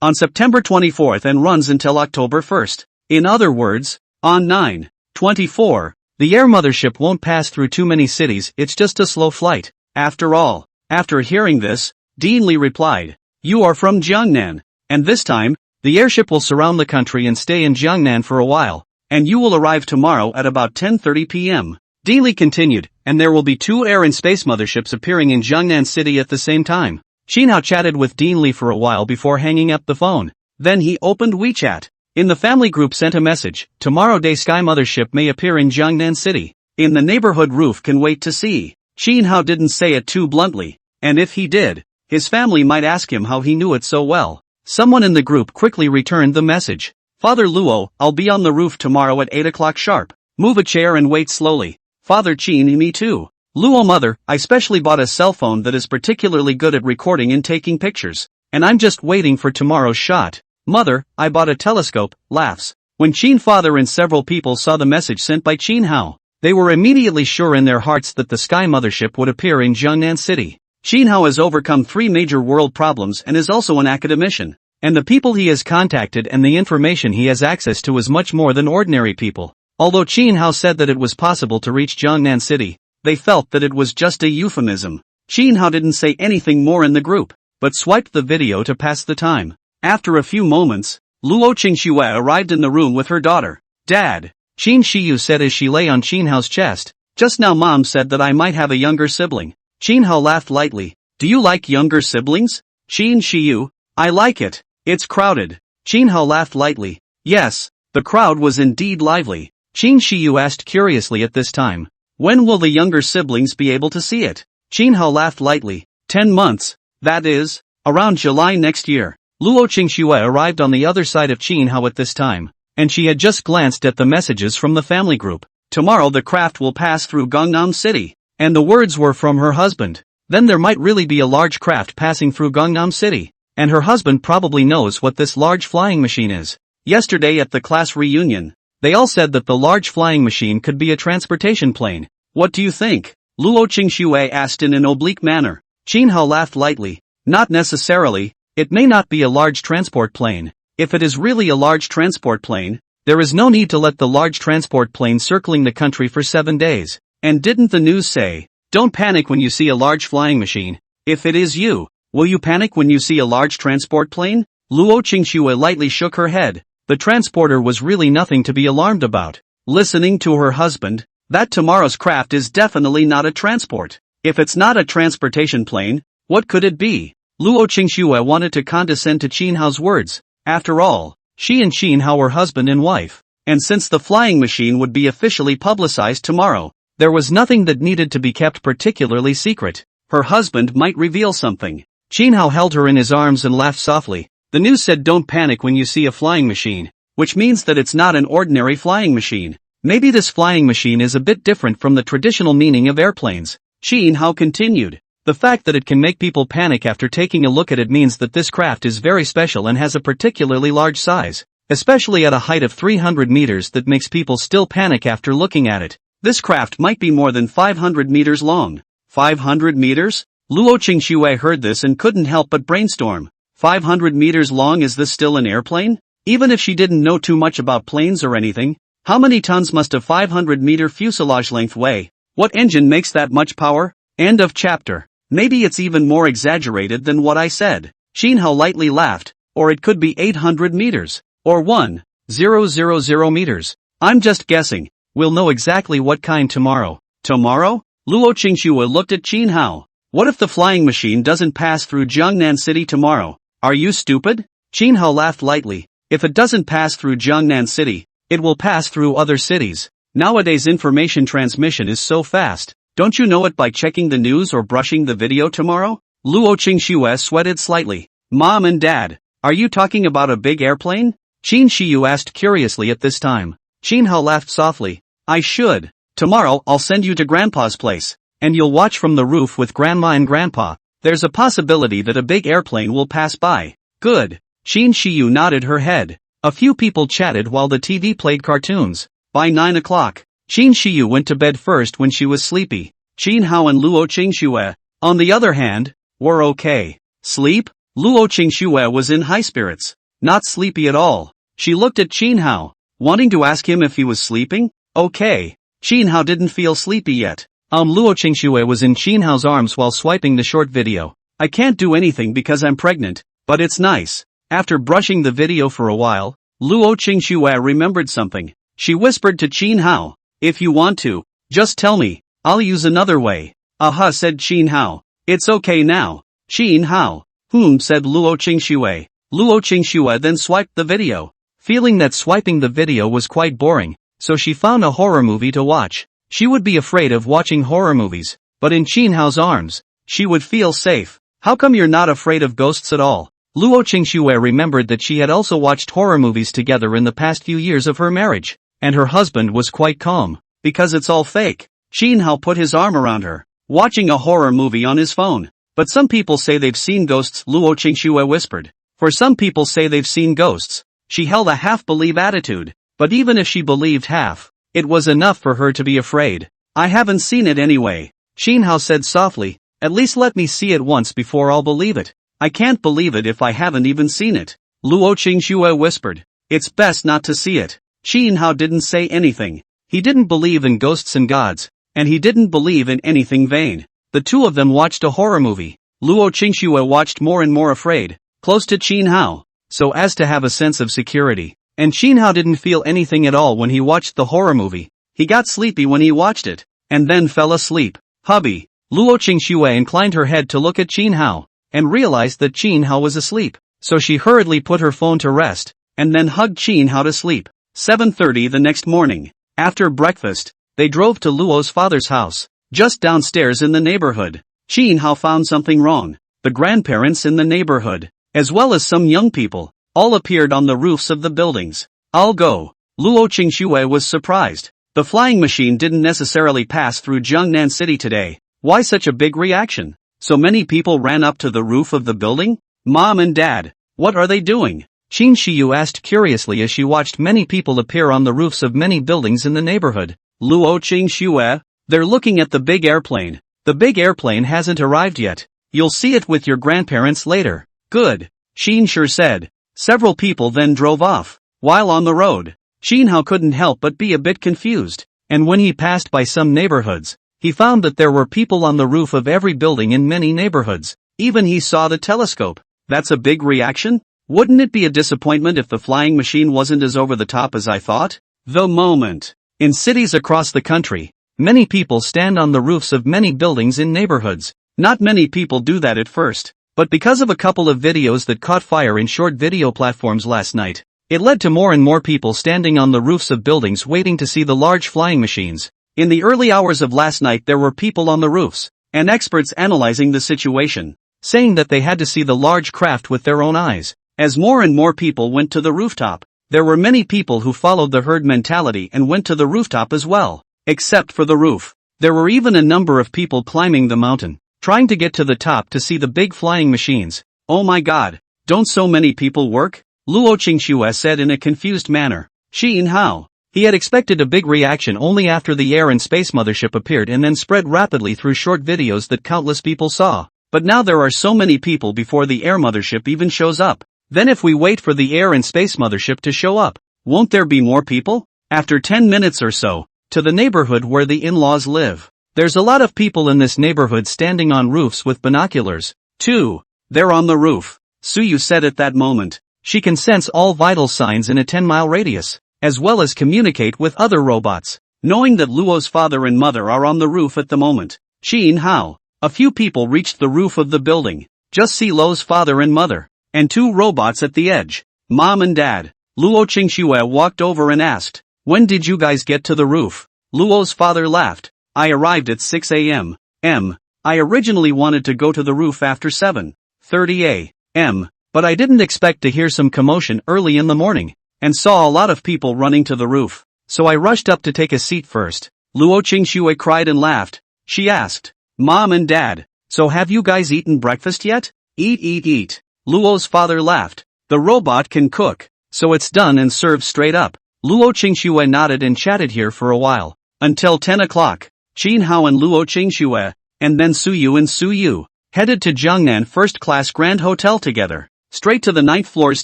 on September 24th and runs until October 1st. In other words, on 9/24, the Air Mothership won't pass through too many cities, it's just a slow flight. After all. After hearing this, Dean Li replied, you are from Jiangnan, and this time, the airship will surround the country and stay in Jiangnan for a while, and you will arrive tomorrow at about 10:30 p.m. Dean Li continued, and there will be 2 air and space motherships appearing in Jiangnan City at the same time. Qin Hao chatted with Dean Li for a while before hanging up the phone. Then he opened WeChat. In the family group sent a message, tomorrow day Sky Mothership may appear in Jiangnan City. In the neighborhood roof can wait to see. Qin Hao didn't say it too bluntly, and if he did, his family might ask him how he knew it so well. Someone in the group quickly returned the message. Father Luo, I'll be on the roof tomorrow at 8 o'clock sharp. Move a chair and wait slowly. Father Chin, me too. Luo mother, I specially bought a cell phone that is particularly good at recording and taking pictures. And I'm just waiting for tomorrow's shot. Mother, I bought a telescope, laughs. When Chin father and several people saw the message sent by Chin Hao, they were immediately sure in their hearts that the Sky Mothership would appear in Jiangnan City. Chin Hao has overcome 3 major world problems and is also an academician. And the people he has contacted and the information he has access to is much more than ordinary people. Although Chin Hao said that it was possible to reach Jiangnan City, they felt that it was just a euphemism. Chin Hao didn't say anything more in the group, but swiped the video to pass the time. After a few moments, Luo Qingxue arrived in the room with her daughter. Dad, Qin Shiyu said as she lay on Chin Hao's chest. Just now Mom said that I might have a younger sibling. Chin Hao laughed lightly. Do you like younger siblings? Qin Shiyu, I like it. It's crowded. Chin Hao laughed lightly. Yes, the crowd was indeed lively. Qin Shiyu asked curiously at this time. When will the younger siblings be able to see it? Chin Hao laughed lightly. 10 months. That is, around July next year. Luo Qingxue arrived on the other side of Chin Hao at this time, and she had just glanced at the messages from the family group. Tomorrow the craft will pass through Gangnam City. And the words were from her husband. Then there might really be a large craft passing through Gangnam City. And her husband probably knows what this large flying machine is. Yesterday at the class reunion, they all said that the large flying machine could be a transportation plane. What do you think? Luo Qingxue asked in an oblique manner. Chin Hao laughed lightly. Not necessarily. It may not be a large transport plane. If it is really a large transport plane, there is no need to let the large transport plane circling the country for 7 days. And didn't the news say, don't panic when you see a large flying machine? If it is you, will you panic when you see a large transport plane? Luo Qingxue lightly shook her head. The transporter was really nothing to be alarmed about. Listening to her husband, that tomorrow's craft is definitely not a transport. If it's not a transportation plane, what could it be? Luo Qingxue wanted to condescend to Chin Hao's words. After all, she and Chin Hao were husband and wife. And since the flying machine would be officially publicized tomorrow, there was nothing that needed to be kept particularly secret. Her husband might reveal something. Chin Hao held her in his arms and laughed softly. The news said don't panic when you see a flying machine, which means that it's not an ordinary flying machine. Maybe this flying machine is a bit different from the traditional meaning of airplanes. Chin Hao continued. The fact that it can make people panic after taking a look at it means that this craft is very special and has a particularly large size, especially at a height of 300 meters that makes people still panic after looking at it. This craft might be more than 500 meters long. 500 meters? Luo Qingxue heard this and couldn't help but brainstorm. 500 meters long, is this still an airplane? Even if she didn't know too much about planes or anything, how many tons must a 500-meter fuselage length weigh? What engine makes that much power? End of chapter. Maybe it's even more exaggerated than what I said. Chin Hao lightly laughed. Or it could be 800 meters. Or 1,000 meters. I'm just guessing. We'll know exactly what kind tomorrow. Tomorrow? Luo Qingxue looked at Chin Hao. What if the flying machine doesn't pass through Jiangnan City tomorrow? Are you stupid? Chin Hao laughed lightly. If it doesn't pass through Jiangnan City, it will pass through other cities. Nowadays information transmission is so fast. Don't you know it by checking the news or brushing the video tomorrow? Luo Qingxue sweated slightly. Mom and Dad, are you talking about a big airplane? Qin Shiyu asked curiously at this time. Chin Hao laughed softly. I should. Tomorrow I'll send you to Grandpa's place, and you'll watch from the roof with Grandma and Grandpa. There's a possibility that a big airplane will pass by. Good. Qin Shiyu nodded her head. A few people chatted while the TV played cartoons. By 9 o'clock, Qin Shiyu went to bed first when she was sleepy. Chin Hao and Luo Qingxue, on the other hand, were okay. Sleep? Luo Qingxue was in high spirits. Not sleepy at all. She looked at Chin Hao, wanting to ask him if he was sleeping. Okay. Chin Hao didn't feel sleepy yet. Luo Qingxue was in Chin Hao's arms while swiping the short video. I can't do anything because I'm pregnant, but it's nice. After brushing the video for a while, Luo Qingxue remembered something. She whispered to Chin Hao, if you want to, just tell me, I'll use another way. Aha, said Chin Hao. It's okay now. Chin Hao. Said Luo Qingxue. Luo Qingxue then swiped the video. Feeling that swiping the video was quite boring, so she found a horror movie to watch. She would be afraid of watching horror movies, but in Chin Hao's arms, she would feel safe. How come you're not afraid of ghosts at all? Luo Qingxue remembered that she had also watched horror movies together in the past few years of her marriage, and her husband was quite calm. Because it's all fake. Xin Hao put his arm around her, watching a horror movie on his phone. But some people say they've seen ghosts, Luo Qingxue whispered. For some people say they've seen ghosts. She held a half-believe attitude, but even if she believed half, it was enough for her to be afraid. I haven't seen it anyway, Xin Hao said softly. At least let me see it once before I'll believe it. I can't believe it if I haven't even seen it, Luo Qingxue whispered. It's best not to see it. Xin Hao didn't say anything. He didn't believe in ghosts and gods, and he didn't believe in anything vain. The two of them watched a horror movie. Luo Qingxue watched more and more afraid, close to Xin Hao, so as to have a sense of security. And Xin Hao didn't feel anything at all when he watched the horror movie. He got sleepy when he watched it, and then fell asleep. Hubby, Luo Qingxue inclined her head to look at Xin Hao, and realized that Xin Hao was asleep, so she hurriedly put her phone to rest, and then hugged Xin Hao to sleep. 7:30 the next morning. After breakfast, they drove to Luo's father's house, just downstairs in the neighborhood. Xin Hao found something wrong. The grandparents in the neighborhood, as well as some young people, all appeared on the roofs of the buildings. I'll go. Luo Qingxue was surprised. The flying machine didn't necessarily pass through Jiangnan City today. Why such a big reaction? So many people ran up to the roof of the building? Mom and Dad, what are they doing? Qin Shiyu asked curiously as she watched many people appear on the roofs of many buildings in the neighborhood. Luo Qingxue, they're looking at the big airplane. The big airplane hasn't arrived yet. You'll see it with your grandparents later. Good, Xin Shi said. Several people then drove off. While on the road, Xin Hao couldn't help but be a bit confused, and when he passed by some neighborhoods, he found that there were people on the roof of every building in many neighborhoods. Even he saw the telescope. That's a big reaction? Wouldn't it be a disappointment if the flying machine wasn't as over the top as I thought? The moment. In cities across the country, many people stand on the roofs of many buildings in neighborhoods. Not many people do that at first, but because of a couple of videos that caught fire in short video platforms last night, it led to more and more people standing on the roofs of buildings waiting to see the large flying machines. In the early hours of last night there were people on the roofs, and experts analyzing the situation, saying that they had to see the large craft with their own eyes. As more and more people went to the rooftop, there were many people who followed the herd mentality and went to the rooftop as well. Except for the roof, there were even a number of people climbing the mountain, trying to get to the top to see the big flying machines. Oh my god, don't so many people work? Luo Qingxue said in a confused manner. Xin Hao. He had expected a big reaction only after the Air and Space Mothership appeared and then spread rapidly through short videos that countless people saw. But now there are so many people before the Air Mothership even shows up. Then if we wait for the Air and Space Mothership to show up, won't there be more people? After 10 minutes or so, to the neighborhood where the in-laws live. There's a lot of people in this neighborhood standing on roofs with binoculars. Too. They're on the roof, Suyu said at that moment. She can sense all vital signs in a 10-mile radius, as well as communicate with other robots. Knowing that Luo's father and mother are on the roof at the moment, Xin Hao. A few people reached the roof of the building. Just see Luo's father and mother, and two robots at the edge. Mom and Dad. Luo Qingxue walked over and asked, when did you guys get to the roof? Luo's father laughed. I arrived at 6 a.m. I originally wanted to go to the roof after 7:30 a.m., but I didn't expect to hear some commotion early in the morning, and saw a lot of people running to the roof, so I rushed up to take a seat first. Luo Qingxue cried and laughed. She asked, Mom and Dad, so have you guys eaten breakfast yet? Eat. Luo's father laughed. The robot can cook, so it's done and served straight up. Luo Qingxue nodded and chatted here for a while, until 10 o'clock. Xin Hao and Luo Qingxue, and then Suyu and Suyu, headed to Jiangnan First Class Grand Hotel together, straight to the 9th floor's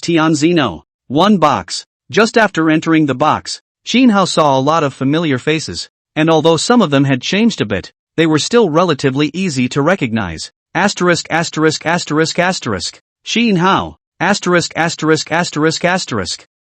Tianzino. One box. Just after entering the box, Xin Hao saw a lot of familiar faces, and although some of them had changed a bit, they were still relatively easy to recognize. Asterisk. Xin Hao. Asterisk.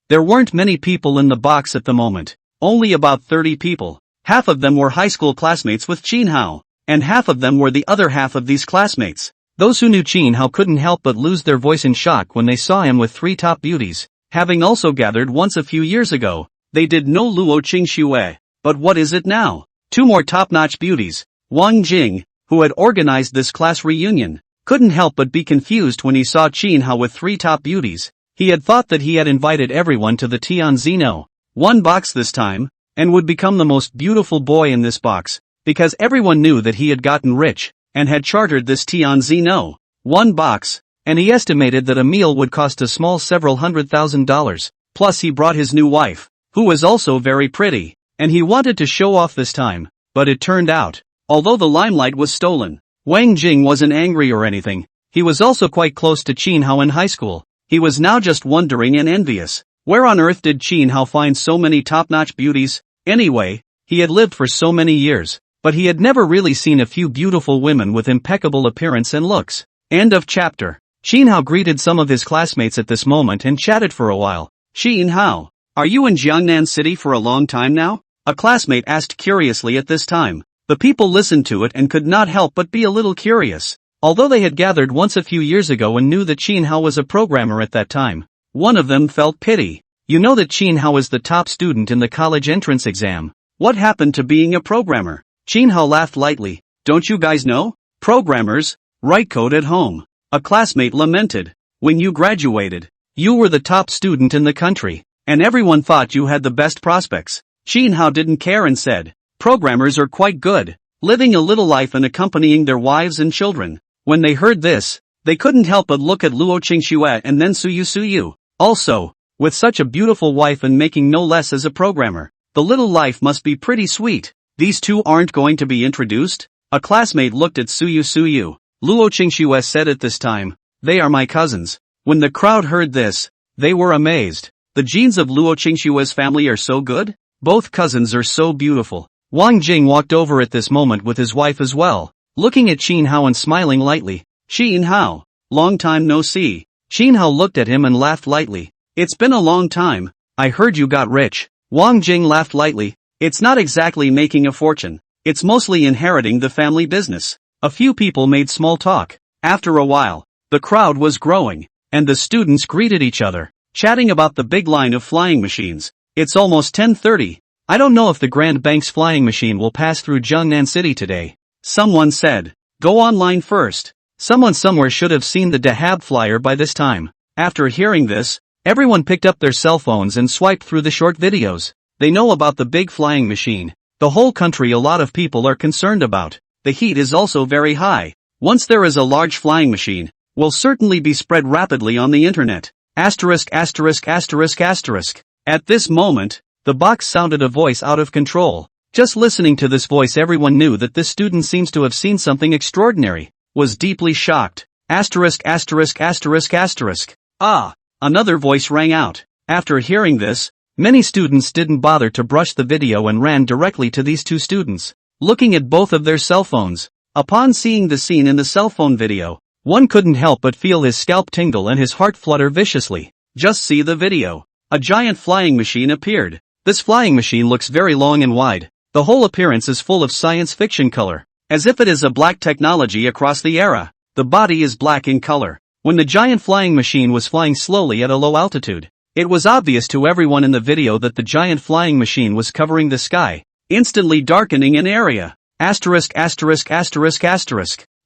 There weren't many people in the box at the moment. Only about 30 people. Half of them were high school classmates with Xin Hao, and half of them were the other half of these classmates. Those who knew Xin Hao couldn't help but lose their voice in shock when they saw him with three top beauties, having also gathered once a few years ago. They did know Luo Qingxue, but what is it now? Two more top-notch beauties. Wang Jing, who had organized this class reunion, couldn't help but be confused when he saw Xin Hao with three top beauties. He had thought that he had invited everyone to the Tianzino, one box this time, and would become the most beautiful boy in this box. because everyone knew that he had gotten rich, and had chartered this Tianzi No. 1 box, and he estimated that a meal would cost a small several $100,000, plus he brought his new wife, who was also very pretty, and he wanted to show off this time, but it turned out, although the limelight was stolen, Wang Jing wasn't angry or anything. He was also quite close to Qin Hao in high school. He was now just wondering and envious. Where on earth did Qin Hao find so many top-notch beauties? Anyway, he had lived for so many years, but he had never really seen a few beautiful women with impeccable appearance and looks. End of chapter. Qin Hao greeted some of his classmates at this moment and chatted for a while. Qin Hao, are you in Jiangnan City for a long time now? A classmate asked curiously at this time. The people listened to it and could not help but be a little curious. Although they had gathered once a few years ago and knew that Qin Hao was a programmer at that time, one of them felt pity. You know that Qin Hao is the top student in the college entrance exam. What happened to being a programmer? Qin Hao laughed lightly. Don't you guys know? Programmers write code at home. A classmate lamented. When you graduated, you were the top student in the country, and everyone thought you had the best prospects. Qin Hao didn't care and said, programmers are quite good, living a little life and accompanying their wives and children. When they heard this, they couldn't help but look at Luo Qingxue and then Suyu. Also, with such a beautiful wife and making no less as a programmer, the little life must be pretty sweet. These two aren't going to be introduced? A classmate looked at Suyu. Luo Qingxue said at this time, they are my cousins. When the crowd heard this, they were amazed. The genes of Luo Qingxue's family are so good? Both cousins are so beautiful. Wang Jing walked over at this moment with his wife as well, looking at Qin Hao and smiling lightly. Qin Hao, long time no see. Qin Hao looked at him and laughed lightly. It's been a long time. I heard you got rich. Wang Jing laughed lightly. It's not exactly making a fortune. It's mostly inheriting the family business. A few people made small talk. After a while, the crowd was growing, and the students greeted each other, chatting about the big line of flying machines. It's almost 10:30. I don't know if the Grand Bank's flying machine will pass through Jiangnan City today. Someone said, go online first. Someone somewhere should have seen the Dahab flyer by this time. After hearing this, everyone picked up their cell phones and swiped through the short videos. They know about the big flying machine. The whole country a lot of people are concerned about. The heat is also very high. Once there is a large flying machine, will certainly be spread rapidly on the internet. At this moment, the box sounded a voice out of control. Just listening to this voice, everyone knew that this student seems to have seen something extraordinary. Was deeply shocked. Ah! Another voice rang out. After hearing this, many students didn't bother to brush the video and ran directly to these two students, looking at both of their cell phones. Upon seeing the scene in the cell phone video, one couldn't help but feel his scalp tingle and his heart flutter viciously. Just see the video. A giant flying machine appeared. This flying machine looks very long and wide. The whole appearance is full of science fiction color, as if it is a black technology across the era. The body is black in color. When the giant flying machine was flying slowly at a low altitude, it was obvious to everyone in the video that the giant flying machine was covering the sky, instantly darkening an area.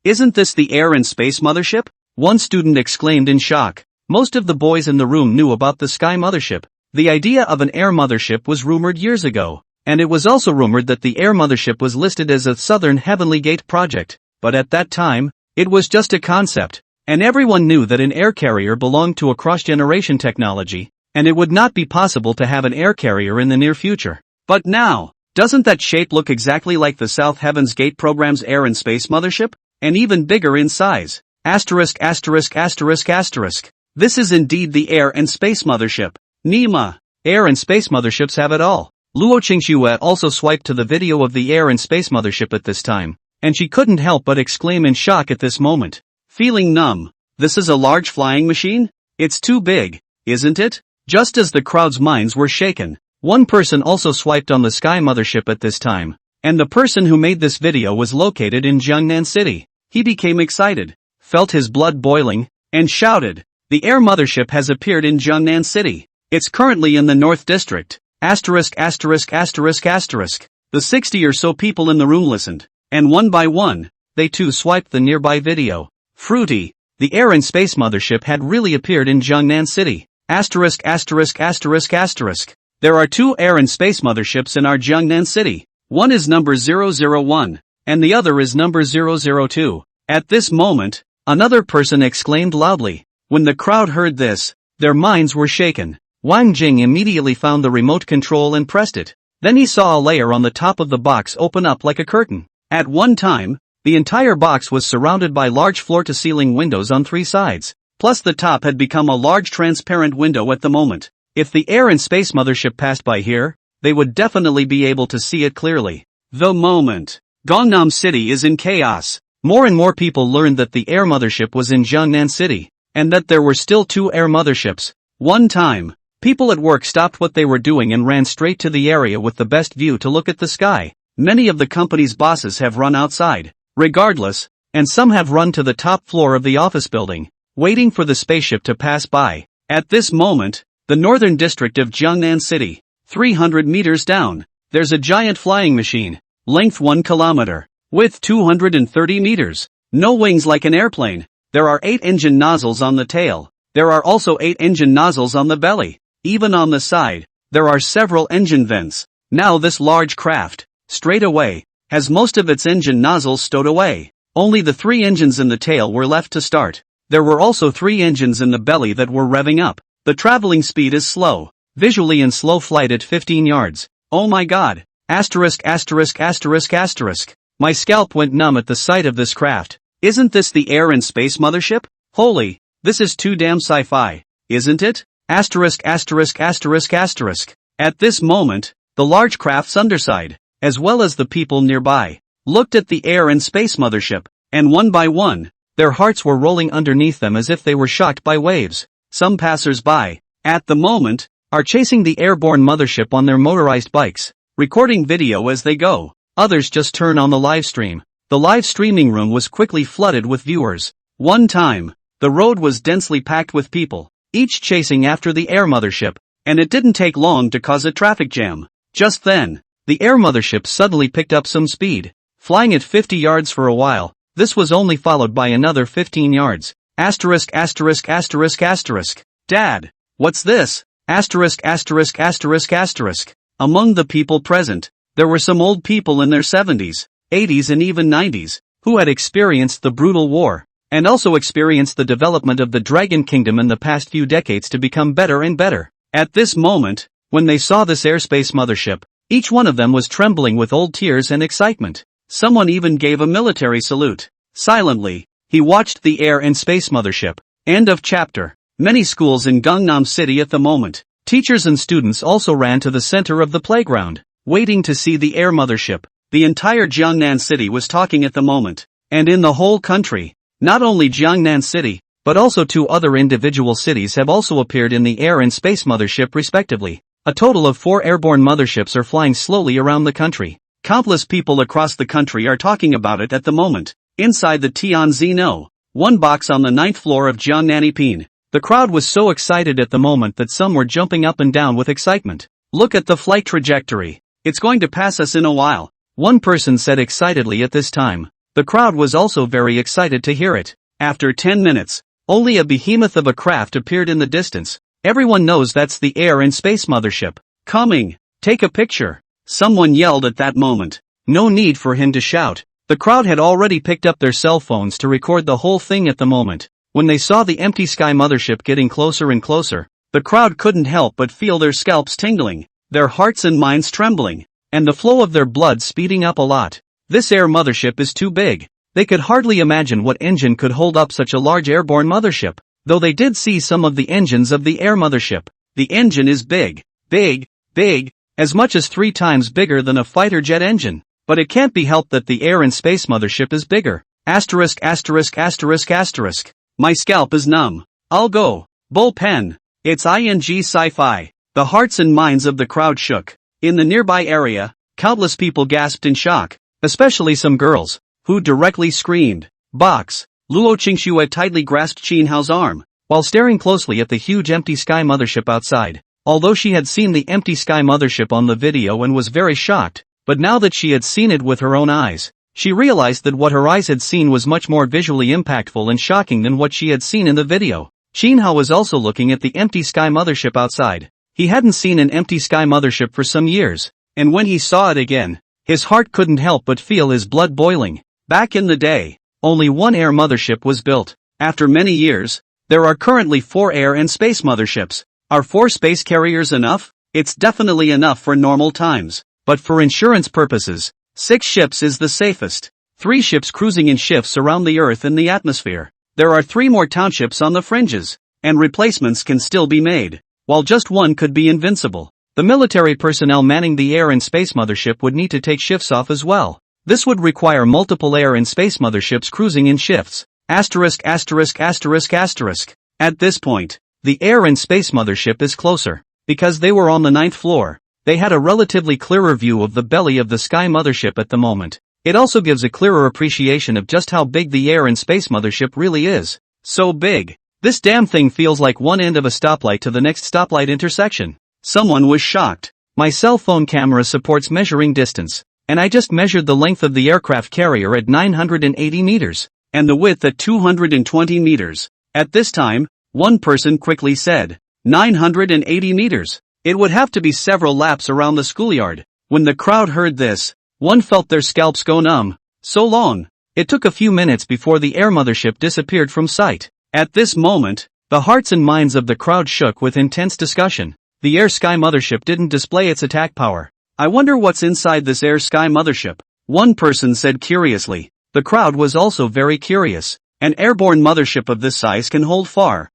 Isn't this the Air and Space Mothership? One student exclaimed in shock. Most of the boys in the room knew about the Sky Mothership. The idea of an air mothership was rumored years ago, and it was also rumored that the air mothership was listed as a Southern Heavenly Gate project, but at that time, it was just a concept, and everyone knew that an air carrier belonged to a cross-generation technology, and it would not be possible to have an air carrier in the near future. But now, doesn't that shape look exactly like the South Heaven's Gate program's Air and Space Mothership? And even bigger in size. This is indeed the Air and Space Mothership. Nima. Air and Space Motherships have it all. Luo Qingxue also swiped to the video of the Air and Space Mothership at this time, and she couldn't help but exclaim in shock at this moment. Feeling numb. This is a large flying machine? It's too big, isn't it? Just as the crowd's minds were shaken, one person also swiped on the Sky Mothership at this time, and the person who made this video was located in Jiangnan City. He became excited, felt his blood boiling, and shouted, the Air Mothership has appeared in Jiangnan City. It's currently in the North District. The 60 or so people in the room listened, and one by one, they too swiped the nearby video. Fruity, the Air and Space Mothership had really appeared in Jiangnan City. There are 2 Air and Space Motherships in our Jiangnan City. One is number 001, and the other is number 002. At this moment, another person exclaimed loudly. When the crowd heard this, their minds were shaken. Wang Jing immediately found the remote control and pressed it. Then he saw a layer on the top of the box open up like a curtain. At one time, the entire box was surrounded by large floor-to-ceiling windows on 3 sides. Plus the top had become a large transparent window at the moment. If the air and space mothership passed by here, they would definitely be able to see it clearly. The moment. Gangnam City is in chaos. More and more people learned that the air mothership was in Jiangnan City, and that there were still 2 air motherships. One time, people at work stopped what they were doing and ran straight to the area with the best view to look at the sky. Many of the company's bosses have run outside, regardless, and some have run to the top floor of the office building, waiting for the spaceship to pass by. At this moment, the northern district of Jiangnan City, 300 meters down, there's a giant flying machine, length 1 kilometer, width 230 meters, no wings like an airplane. There are 8 engine nozzles on the tail. There are also 8 engine nozzles on the belly. Even on the side, there are several engine vents. Now this large craft, straight away, has most of its engine nozzles stowed away. Only the 3 engines in the tail were left to start. There were also 3 engines in the belly that were revving up. The traveling speed is slow, visually in slow flight at 15 yards. Oh my god. Asterisk asterisk asterisk asterisk. My scalp went numb at the sight of this craft. Isn't this the air and space mothership? Holy, this is too damn sci-fi, isn't it? Asterisk asterisk asterisk asterisk. At this moment, the large craft's underside, as well as the people nearby, looked at the air and space mothership, and one by one, their hearts were rolling underneath them as if they were shocked by waves. Some passers-by, at the moment, are chasing the airborne mothership on their motorized bikes, recording video as they go. Others just turn on the live stream. The live streaming room was quickly flooded with viewers. One time, the road was densely packed with people, each chasing after the air mothership, and it didn't take long to cause a traffic jam. Just then, the air mothership suddenly picked up some speed, flying at 50 yards for a while. This was only followed by another 15 yards. Asterisk asterisk asterisk asterisk. Dad, what's this? Asterisk asterisk asterisk asterisk. Among the people present, there were some old people in their 70s, 80s and even 90s, who had experienced the brutal war, and also experienced the development of the Dragon Kingdom in the past few decades to become better and better. At this moment, when they saw this airspace mothership, each one of them was trembling with old tears and excitement. Someone even gave a military salute. Silently, he watched the air and space mothership. End of chapter. Many schools in Gangnam City at the moment. Teachers and students also ran to the center of the playground, waiting to see the air mothership. The entire Jiangnan City was talking at the moment. And in the whole country, not only Jiangnan City, but also 2 other individual cities have also appeared in the air and space mothership respectively. A total of 4 airborne motherships are flying slowly around the country. Countless people across the country are talking about it at the moment. Inside the Tianzino, 1 box on the 9th floor of Jiangnaniping. The crowd was so excited at the moment that some were jumping up and down with excitement. Look at the flight trajectory. It's going to pass us in a while, one person said excitedly at this time. The crowd was also very excited to hear it. After 10 minutes, only a behemoth of a craft appeared in the distance. Everyone knows that's the air and space mothership. Coming, take a picture. Someone yelled at that moment. No need for him to shout. The crowd had already picked up their cell phones to record the whole thing at the moment. When they saw the empty sky mothership getting closer and closer, the crowd couldn't help but feel their scalps tingling, their hearts and minds trembling, and the flow of their blood speeding up a lot. This air mothership is too big. They could hardly imagine what engine could hold up such a large airborne mothership, though they did see some of the engines of the air mothership. The engine is big, as much as 3 times bigger than a fighter jet engine. But it can't be helped that the air and space mothership is bigger. Asterisk asterisk asterisk asterisk. My scalp is numb. I'll go. Bullpen. It's ing sci-fi. The hearts and minds of the crowd shook. In the nearby area, countless people gasped in shock, especially some girls, who directly screamed. Box. Luo Qingxue tightly grasped Qin Hao's arm, while staring closely at the huge empty sky mothership outside. Although she had seen the empty sky mothership on the video and was very shocked, but now that she had seen it with her own eyes, she realized that what her eyes had seen was much more visually impactful and shocking than what she had seen in the video. Qin Hao was also looking at the empty sky mothership outside. He hadn't seen an empty sky mothership for some years, and when he saw it again, His heart couldn't help but feel his blood boiling. Back in the day, only one air mothership was built. After many years, there are currently 4 air and space motherships. Are 4 space carriers enough? It's definitely enough for normal times. But for insurance purposes, 6 ships is the safest. 3 ships cruising in shifts around the Earth in the atmosphere. There are 3 more townships on the fringes, and replacements can still be made, while just one could be invincible. The military personnel manning the air and space mothership would need to take shifts off as well. This would require multiple air and space motherships cruising in shifts. At this point, the air and space mothership is closer. Because they were on the 9th floor, they had a relatively clearer view of the belly of the sky mothership at the moment. It also gives a clearer appreciation of just how big the air and space mothership really is. So big. This damn thing feels like one end of a stoplight to the next stoplight intersection. Someone was shocked. My cell phone camera supports measuring distance, and I just measured the length of the aircraft carrier at 980 meters, and the width at 220 meters. At this time, one person quickly said, 980 meters. It would have to be several laps around the schoolyard. When the crowd heard this, one felt their scalps go numb. So long. It took a few minutes before the air mothership disappeared from sight. At this moment, the hearts and minds of the crowd shook with intense discussion. The air-sky mothership didn't display its attack power. I wonder what's inside this air-sky mothership, one person said curiously. The crowd was also very curious. An airborne mothership of this size can hold far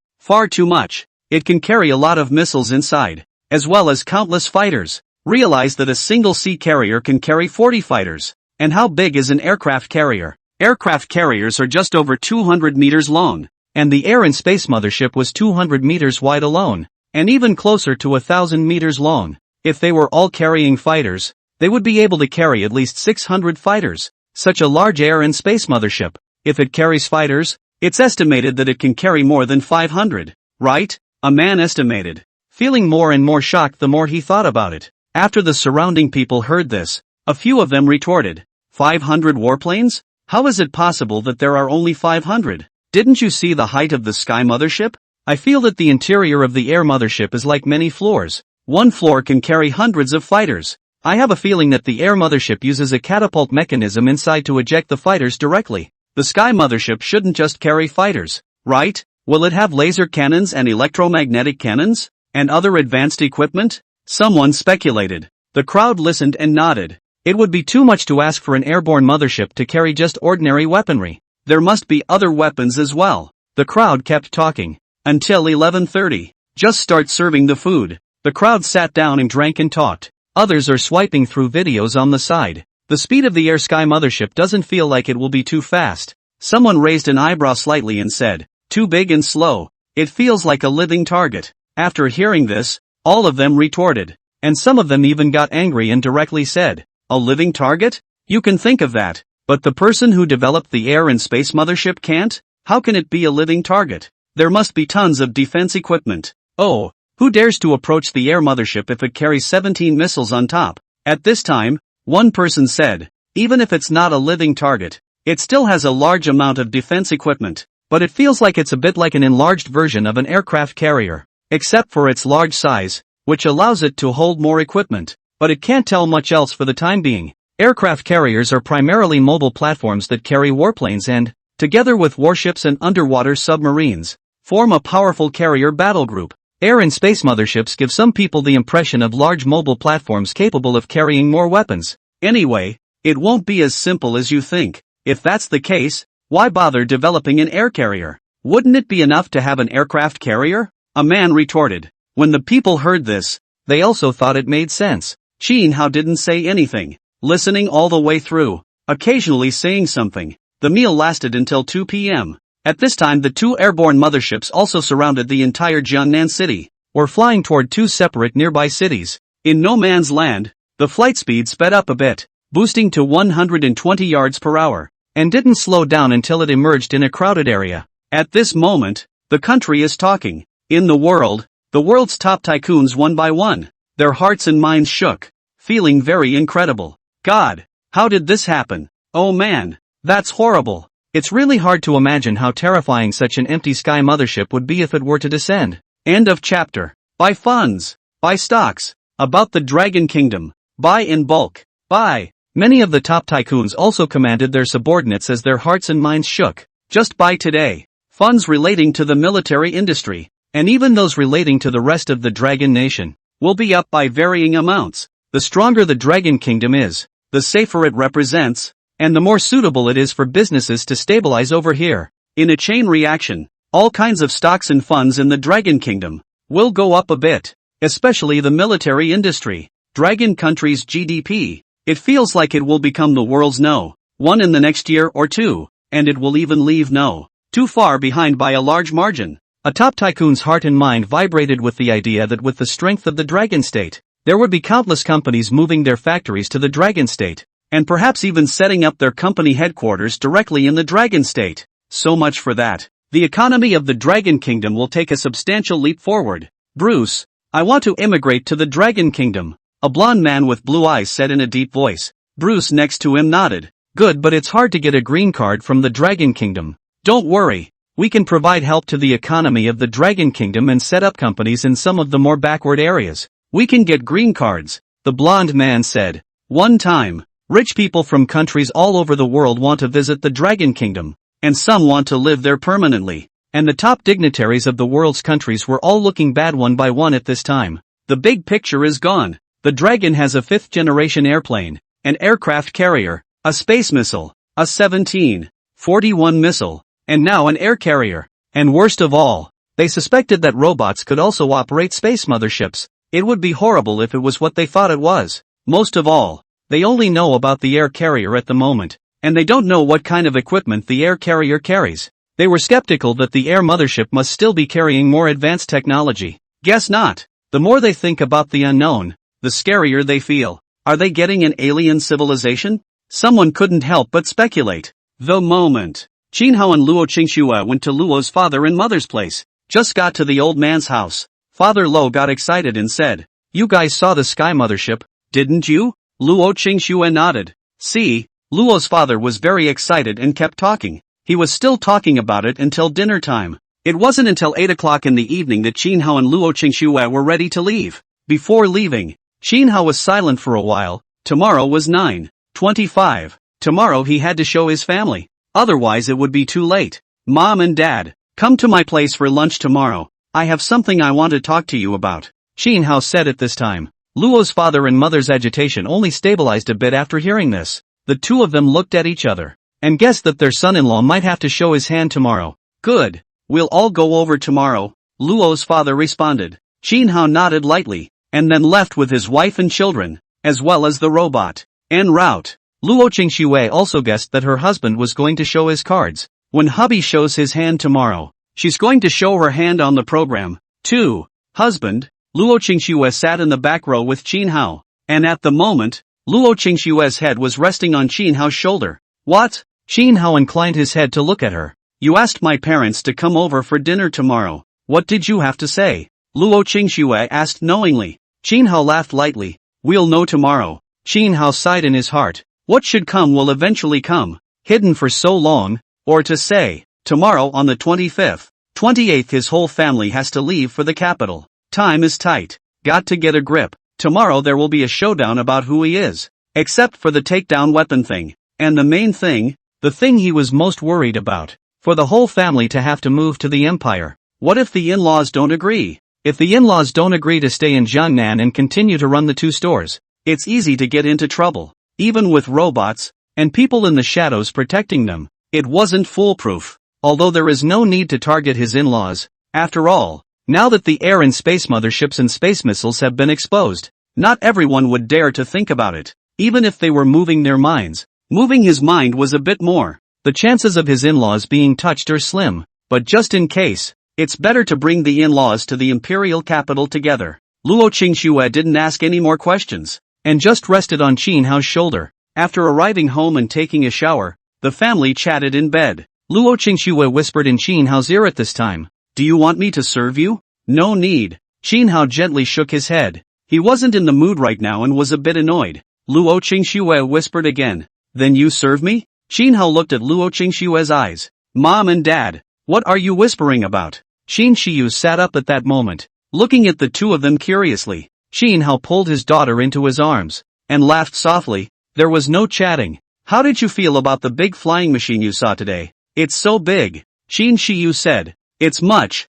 too much. It can carry a lot of missiles inside, as well as countless fighters. Realize that a single sea carrier can carry 40 fighters. And how big is an aircraft carrier? Aircraft carriers are just over 200 meters long, and the air and space mothership was 200 meters wide alone, and even closer to 1,000 meters long. If they were all carrying fighters, they would be able to carry at least 600 fighters. Such a large air and space mothership, if it carries fighters, it's estimated that it can carry more than 500, right? A man estimated, feeling more and more shocked the more he thought about it. After the surrounding people heard this, a few of them retorted, 500 warplanes? How is it possible that there are only 500? Didn't you see the height of the sky mothership? I feel that the interior of the air mothership is like many floors. One floor can carry hundreds of fighters. I have a feeling that the air mothership uses a catapult mechanism inside to eject the fighters directly. The sky mothership shouldn't just carry fighters, right? Will it have laser cannons and electromagnetic cannons? And other advanced equipment? Someone speculated. The crowd listened and nodded. It would be too much to ask for an airborne mothership to carry just ordinary weaponry. There must be other weapons as well. The crowd kept talking. Until 11:30. Just start serving the food. The crowd sat down and drank and talked. Others are swiping through videos on the side. The speed of the air-sky mothership doesn't feel like it will be too fast. Someone raised an eyebrow slightly and said, too big and slow. It feels like a living target. After hearing this, all of them retorted. And some of them even got angry and directly said, a living target? You can think of that. But the person who developed the air and space mothership can't? How can it be a living target? There must be tons of defense equipment. Oh, who dares to approach the air mothership if it carries 17 missiles on top? At this time, one person said, even if it's not a living target, it still has a large amount of defense equipment. But it feels like it's a bit like an enlarged version of an aircraft carrier, except for its large size, which allows it to hold more equipment. But it can't tell much else for the time being. Aircraft carriers are primarily mobile platforms that carry warplanes and, together with warships and underwater submarines, form a powerful carrier battle group. Air and space motherships give some people the impression of large mobile platforms capable of carrying more weapons. Anyway, it won't be as simple as you think. If that's the case, why bother developing an air carrier? Wouldn't it be enough to have an aircraft carrier? A man retorted. When the people heard this, they also thought it made sense. Chin Hao didn't say anything, listening all the way through, occasionally saying something. The meal lasted until 2 p.m. At this time the 2 airborne motherships also surrounded the entire Jiangnan city, were flying toward 2 separate nearby cities. In no man's land, the flight speed sped up a bit, boosting to 120 yards per hour, and didn't slow down until it emerged in a crowded area. At this moment, the country is talking. In the world's top tycoons one by one. Their hearts and minds shook, feeling very incredible. God, how did this happen? Oh man, that's horrible. It's really hard to imagine how terrifying such an empty sky mothership would be if it were to descend. End of chapter. Buy funds. Buy stocks. About the Dragon Kingdom. Buy in bulk. Buy. Many of the top tycoons also commanded their subordinates as their hearts and minds shook. Just by today, funds relating to the military industry, and even those relating to the rest of the Dragon Nation, will be up by varying amounts. The stronger the Dragon Kingdom is, the safer it represents, and the more suitable it is for businesses to stabilize over here. In a chain reaction, all kinds of stocks and funds in the Dragon Kingdom will go up a bit, especially the military industry. Dragon country's GDP, it feels like it will become the world's No.1 in the next year or two, and it will even leave No.2 far behind by a large margin. A top tycoon's heart and mind vibrated with the idea that with the strength of the Dragon State, there would be countless companies moving their factories to the Dragon State, and perhaps even setting up their company headquarters directly in the Dragon State. So much for that. The economy of the Dragon Kingdom will take a substantial leap forward. Bruce, I want to immigrate to the Dragon Kingdom, a blonde man with blue eyes said in a deep voice. Bruce next to him nodded. Good, but it's hard to get a green card from the Dragon Kingdom. Don't worry. We can provide help to the economy of the Dragon Kingdom and set up companies in some of the more backward areas. We can get green cards, the blonde man said. One time, rich people from countries all over the world want to visit the Dragon Kingdom, and some want to live there permanently, and the top dignitaries of the world's countries were all looking bad one by one at this time. The big picture is gone. The Dragon has a 5th-generation airplane, an aircraft carrier, a space missile, a 1741 missile, and now an air carrier. And worst of all, they suspected that robots could also operate space motherships. It would be horrible if it was what they thought it was. Most of all, they only know about the air carrier at the moment, and they don't know what kind of equipment the air carrier carries. They were skeptical that the air mothership must still be carrying more advanced technology. Guess not. The more they think about the unknown, the scarier they feel. Are they getting an alien civilization? Someone couldn't help but speculate. The moment Qinhao and Luo Qingxue went to Luo's father and mother's place, just got to the old man's house, Father Luo got excited and said, "You guys saw the sky mothership, didn't you?" Luo Qingxue nodded. See, Luo's father was very excited and kept talking. He was still talking about it until dinner time. It wasn't until 8 o'clock in the evening that Qinhao and Luo Qingxue were ready to leave. Before leaving, Qinhao was silent for a while. Tomorrow was 9/25. Tomorrow he had to show his family. Otherwise it would be too late. Mom and Dad, come to my place for lunch tomorrow. I have something I want to talk to you about, Qinhao said at this time. Luo's father and mother's agitation only stabilized a bit after hearing this. The two of them looked at each other, and guessed that their son-in-law might have to show his hand tomorrow. Good. We'll all go over tomorrow, Luo's father responded. Qinhao nodded lightly, and then left with his wife and children, as well as the robot. En route, Luo Qingxue also guessed that her husband was going to show his cards. When hubby shows his hand tomorrow, she's going to show her hand on the program, too. Husband, Luo Qingxue sat in the back row with Qinhao, and at the moment, Luo Qingxue's head was resting on Qinhao's shoulder. What? Qinhao inclined his head to look at her. You asked my parents to come over for dinner tomorrow. What did you have to say? Luo Qingxue asked knowingly. Qinhao laughed lightly. We'll know tomorrow. Qinhao sighed in his heart. What should come will eventually come. Hidden for so long, or to say, tomorrow on the 25th, 28th his whole family has to leave for the capital. Time is tight. Got to get a grip. Tomorrow there will be a showdown about who he is. Except for the takedown weapon thing. And the main thing, the thing he was most worried about. For the whole family to have to move to the empire. What if the in-laws don't agree? If the in-laws don't agree to stay in Jiangnan and continue to run the two stores, it's easy to get into trouble. Even with robots, and people in the shadows protecting them, it wasn't foolproof. Although there is no need to target his in-laws. After all, now that the air and space motherships and space missiles have been exposed, not everyone would dare to think about it, even if they were moving their minds. Moving his mind was a bit more. The chances of his in-laws being touched are slim, but just in case, it's better to bring the in-laws to the imperial capital together. Luo Qingxue didn't ask any more questions, and just rested on Qinhao's shoulder. After arriving home and taking a shower, the family chatted in bed. Luo Qingxue whispered in Qinhao's ear at this time. Do you want me to serve you? No need. Qinhao gently shook his head. He wasn't in the mood right now and was a bit annoyed. Luo Qingxue whispered again. Then you serve me? Qinhao looked at Luo Qingxue's eyes. Mom and Dad, what are you whispering about? Qinxiu sat up at that moment, looking at the two of them curiously. Qinhao pulled his daughter into his arms, and laughed softly. There was no chatting. How did you feel about the big flying machine you saw today? It's so big. Shin Shiyu said. It's much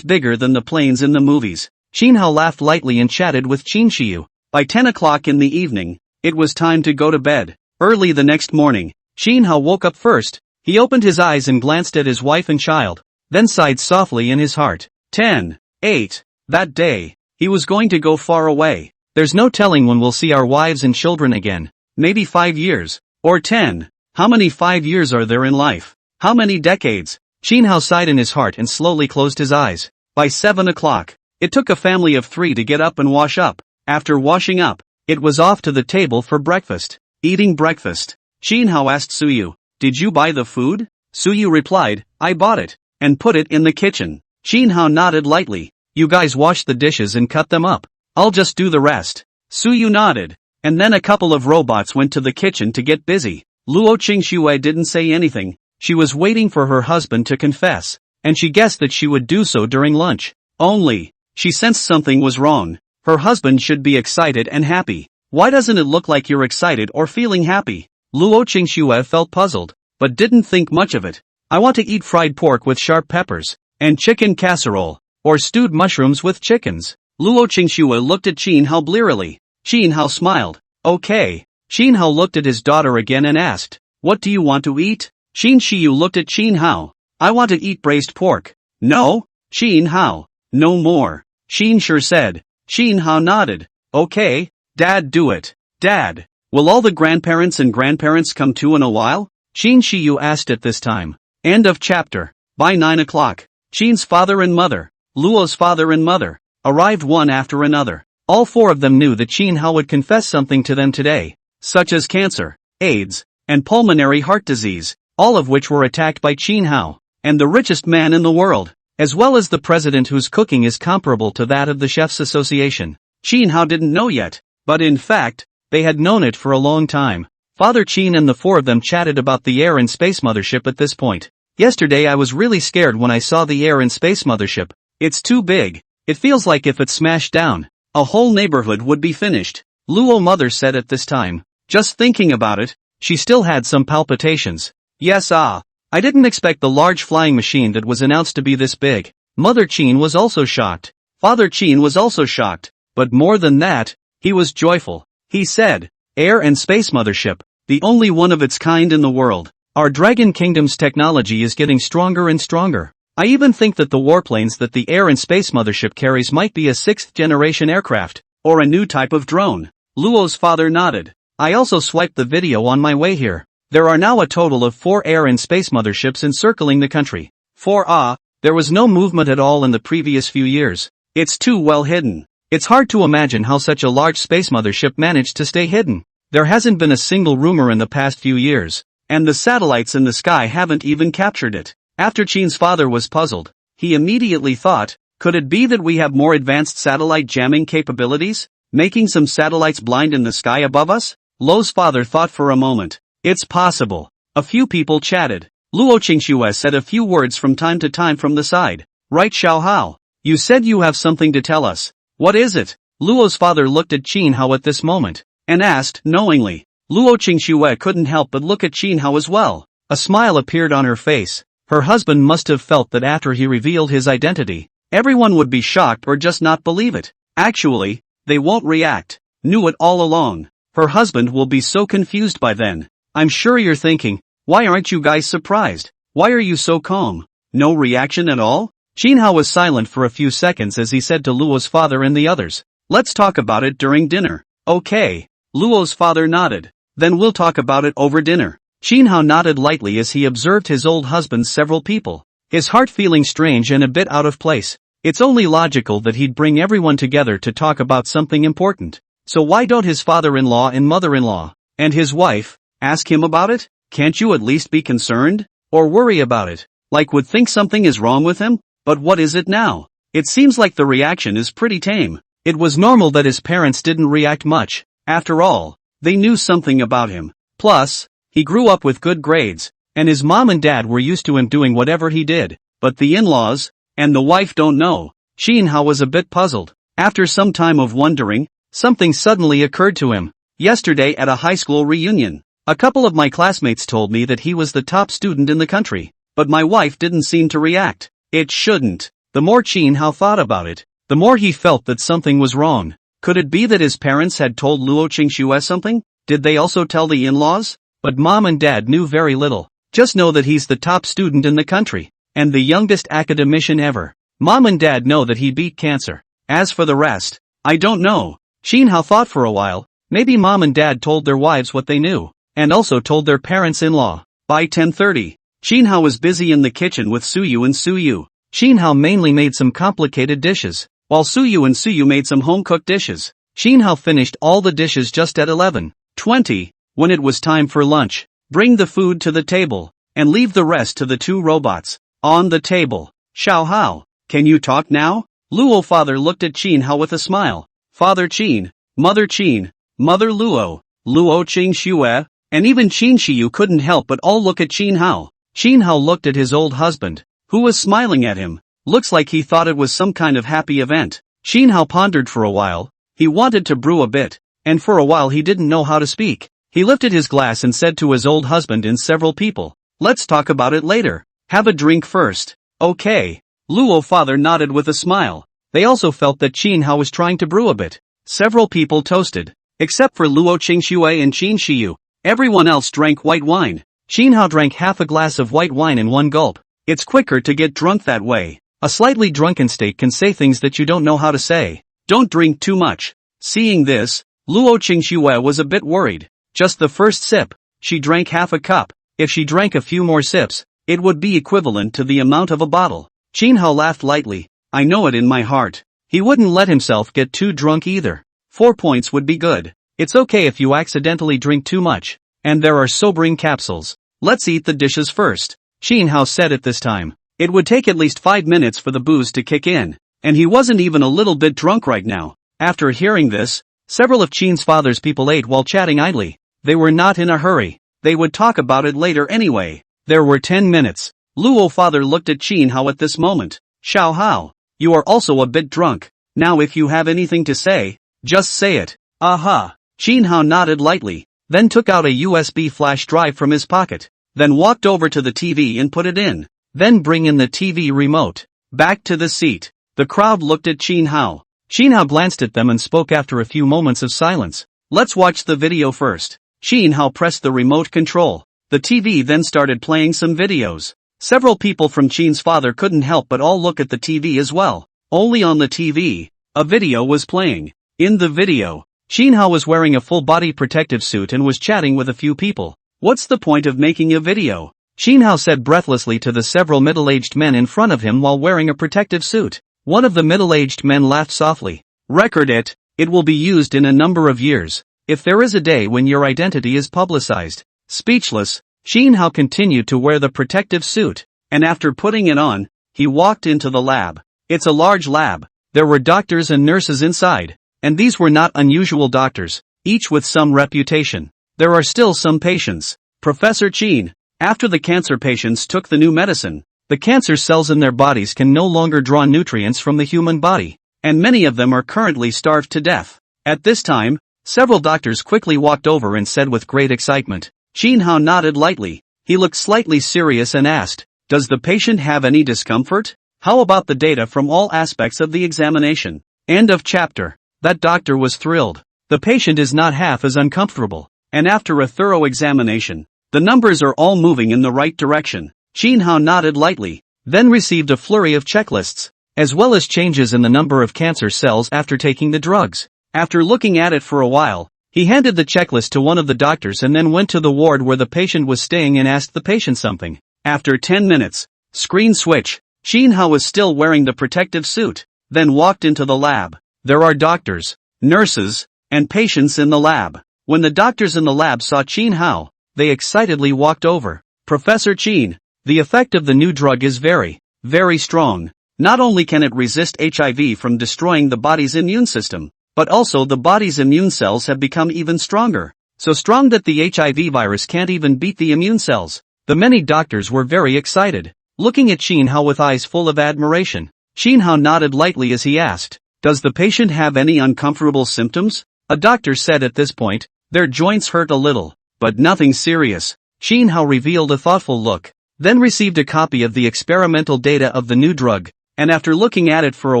bigger than the planes in the movies. Shin Hao laughed lightly and chatted with Shin Shiyu. By 10 o'clock in the evening, it was time to go to bed. Early the next morning, Shin Hao woke up first. He opened his eyes and glanced at his wife and child, then sighed softly in his heart. 10, 8. That day, he was going to go far away. There's no telling when we'll see our wives and children again. Maybe 5 years. Or 10. How many 5 years are there in life? How many decades? Shin Hao sighed in his heart and slowly closed his eyes. By 7 o'clock, it took a family of 3 to get up and wash up. After washing up, it was off to the table for breakfast. Eating breakfast. Shin Hao asked Suyu, "Did you buy the food?" Suyu replied, "I bought it, and put it in the kitchen." Shin Hao nodded lightly. "You guys wash the dishes and cut them up. I'll just do the rest." Suyu nodded. And then a couple of robots went to the kitchen to get busy. Luo Qingxue didn't say anything. She was waiting for her husband to confess, and she guessed that she would do so during lunch. Only, she sensed something was wrong. Her husband should be excited and happy. Why doesn't it look like you're excited or feeling happy? Luo Qingxue felt puzzled, but didn't think much of it. "I want to eat fried pork with sharp peppers, and chicken casserole, or stewed mushrooms with chickens." Luo Qingxue looked at Shin Hao blearily. Shin Hao smiled. "Okay." Shin Hao looked at his daughter again and asked, "What do you want to eat?" Shin Shiyu looked at Shin Hao. "I want to eat braised pork." "No?" Shin Hao. "No more." Shin sure said. Shin Hao nodded. "Okay, Dad, do it." "Dad, will all the grandparents and grandparents come too in a while?" Shin Shiyu asked at this time. End of chapter. By 9 o'clock, Shin's father and mother, Luo's father and mother, arrived one after another. All 4 of them knew that Shin Hao would confess something to them today, such as cancer, AIDS, and pulmonary heart disease, all of which were attacked by Shin Hao, and the richest man in the world, as well as the president whose cooking is comparable to that of the Chefs Association. Shin Hao didn't know yet, but in fact, they had known it for a long time. Father Qin and the 4 of them chatted about the Air and Space Mothership at this point. "Yesterday I was really scared when I saw the Air and Space Mothership. It's too big. It feels like if it smashed down, a whole neighborhood would be finished," Luo mother said at this time. Just thinking about it, she still had some palpitations. "Yes, I didn't expect the large flying machine that was announced to be this big." Mother Qin was also shocked. Father Qin was also shocked, but more than that, he was joyful. He said, "Air and Space Mothership, the only one of its kind in the world. Our Dragon Kingdom's technology is getting stronger and stronger. I even think that the warplanes that the Air and Space Mothership carries might be a 6th-generation aircraft, or a new type of drone." Luo's father nodded. "I also swiped the video on my way here. There are now a total of 4 Air and Space Motherships encircling the country. 4 there was no movement at all in the previous few years. It's too well hidden. It's hard to imagine how such a large space mothership managed to stay hidden. There hasn't been a single rumor in the past few years, and the satellites in the sky haven't even captured it." After Qin's father was puzzled, he immediately thought, could it be that we have more advanced satellite jamming capabilities, making some satellites blind in the sky above us? Luo's father thought for a moment. It's possible. A few people chatted. Luo Qingxue said a few words from time to time from the side. "Right, Xiao Hao? You said you have something to tell us. What is it?" Luo's father looked at Qin Hao at this moment, and asked knowingly. Luo Qingxue couldn't help but look at Qin Hao as well. A smile appeared on her face. Her husband must have felt that after he revealed his identity, everyone would be shocked or just not believe it. Actually, they won't react. Knew it all along. Her husband will be so confused by then. I'm sure you're thinking, why aren't you guys surprised? Why are you so calm? No reaction at all? Qin Hao was silent for a few seconds as he said to Luo's father and the others, "Let's talk about it during dinner." "Okay." Luo's father nodded. "Then we'll talk about it over dinner." Qin Hao nodded lightly as he observed his old husband's several people, his heart feeling strange and a bit out of place. It's only logical that he'd bring everyone together to talk about something important. So why don't his father-in-law and mother-in-law, and his wife, ask him about it? Can't you at least be concerned? Or worry about it? Like would think something is wrong with him? But what is it now? It seems like the reaction is pretty tame. It was normal that his parents didn't react much. After all, they knew something about him. Plus, he grew up with good grades, and his mom and dad were used to him doing whatever he did. But the in-laws, and the wife don't know. Qin Hao was a bit puzzled. After some time of wondering, something suddenly occurred to him. Yesterday at a high school reunion, a couple of my classmates told me that he was the top student in the country, but my wife didn't seem to react. It shouldn't. The more Chin Hao thought about it, the more he felt that something was wrong. Could it be that his parents had told Luo Qingxue something? Did they also tell the in-laws? But mom and dad knew very little. Just know that he's the top student in the country, and the youngest academician ever. Mom and dad know that he beat cancer. As for the rest, I don't know. Chin Hao thought for a while. Maybe mom and dad told their wives what they knew, and also told their parents-in-law. By 10:30, Chin Hao was busy in the kitchen with Suyu and Suyu. Chin Hao mainly made some complicated dishes, while Suyu and Suyu made some home-cooked dishes. Chin Hao finished all the dishes just at 11:20, when it was time for lunch. Bring the food to the table, and leave the rest to the two robots. On the table. Xiao Hao, can you talk now? Luo father looked at Chin Hao with a smile. Father Chin, Mother Chin, Mother Luo, Luo Qingxue, and even Qin Shiyu couldn't help but all look at Chin Hao. Chin Hao looked at his old husband, who was smiling at him. Looks like he thought it was some kind of happy event. Chin Hao pondered for a while. He wanted to brew a bit, and for a while he didn't know how to speak. He lifted his glass and said to his old husband in several people, "Let's talk about it later. Have a drink first." Okay. Luo father nodded with a smile. They also felt that Chin Hao was trying to brew a bit. Several people toasted. Except for Luo Qingxue and Qin Shiyu, everyone else drank white wine. Chin Hao drank half a glass of white wine in one gulp. It's quicker to get drunk that way. A slightly drunken state can say things that you don't know how to say. Don't drink too much. Seeing this, Luo Qingxue was a bit worried. Just the first sip, she drank half a cup. If she drank a few more sips, it would be equivalent to the amount of a bottle. Chin Hao laughed lightly. I know it in my heart. He wouldn't let himself get too drunk either. 4 points would be good. It's okay if you accidentally drink too much. And there are sobering capsules. Let's eat the dishes first. Chin Hao said at this time. It would take at least 5 minutes for the booze to kick in. And he wasn't even a little bit drunk right now. After hearing this, several of Chin's father's people ate while chatting idly. They were not in a hurry. They would talk about it later anyway. There were 10 minutes. Luo father looked at Chin Hao at this moment. Xiao Hao, you are also a bit drunk. Now if you have anything to say, just say it. Aha. Chin Hao nodded lightly, then took out a USB flash drive from his pocket, then walked over to the TV and put it in. Then bring in the TV remote. Back to the seat. The crowd looked at Chin Hao. Chin Hao glanced at them and spoke after a few moments of silence. Let's watch the video first. Chin Hao pressed the remote control. The TV then started playing some videos. Several people from Chin's father couldn't help but all look at the TV as well. Only on the TV, a video was playing. In the video, Chin Hao was wearing a full-body protective suit and was chatting with a few people. What's the point of making a video? Chin Hao said breathlessly to the several middle-aged men in front of him while wearing a protective suit. One of the middle-aged men laughed softly. Record it. It will be used in a number of years. If there is a day when your identity is publicized. Speechless, Chin Hao continued to wear the protective suit, and after putting it on, he walked into the lab. It's a large lab. There were doctors and nurses inside, and these were not unusual doctors, each with some reputation. There are still some patients. Professor Chin, after the cancer patients took the new medicine, the cancer cells in their bodies can no longer draw nutrients from the human body, and many of them are currently starved to death. At this time, several doctors quickly walked over and said with great excitement. Chin Hao nodded lightly. He looked slightly serious and asked, "Does the patient have any discomfort? How about the data from all aspects of the examination?" End of chapter. That doctor was thrilled. The patient is not half as uncomfortable, and after a thorough examination, the numbers are all moving in the right direction. Chin Hao nodded lightly, then received a flurry of checklists, as well as changes in the number of cancer cells after taking the drugs. After looking at it for a while, he handed the checklist to one of the doctors and then went to the ward where the patient was staying and asked the patient something. After 10 minutes, screen switch. Chin Hao was still wearing the protective suit, then walked into the lab. There are doctors, nurses, and patients in the lab. When the doctors in the lab saw Chin Hao, they excitedly walked over. Professor Chin, the effect of the new drug is very, very strong. Not only can it resist HIV from destroying the body's immune system, but also the body's immune cells have become even stronger. So strong that the HIV virus can't even beat the immune cells. The many doctors were very excited, looking at Chin Hao with eyes full of admiration. Chin Hao nodded lightly as he asked, "Does the patient have any uncomfortable symptoms?" A doctor said at this point. Their joints hurt a little, but nothing serious. Shin Hao revealed a thoughtful look, then received a copy of the experimental data of the new drug, and after looking at it for a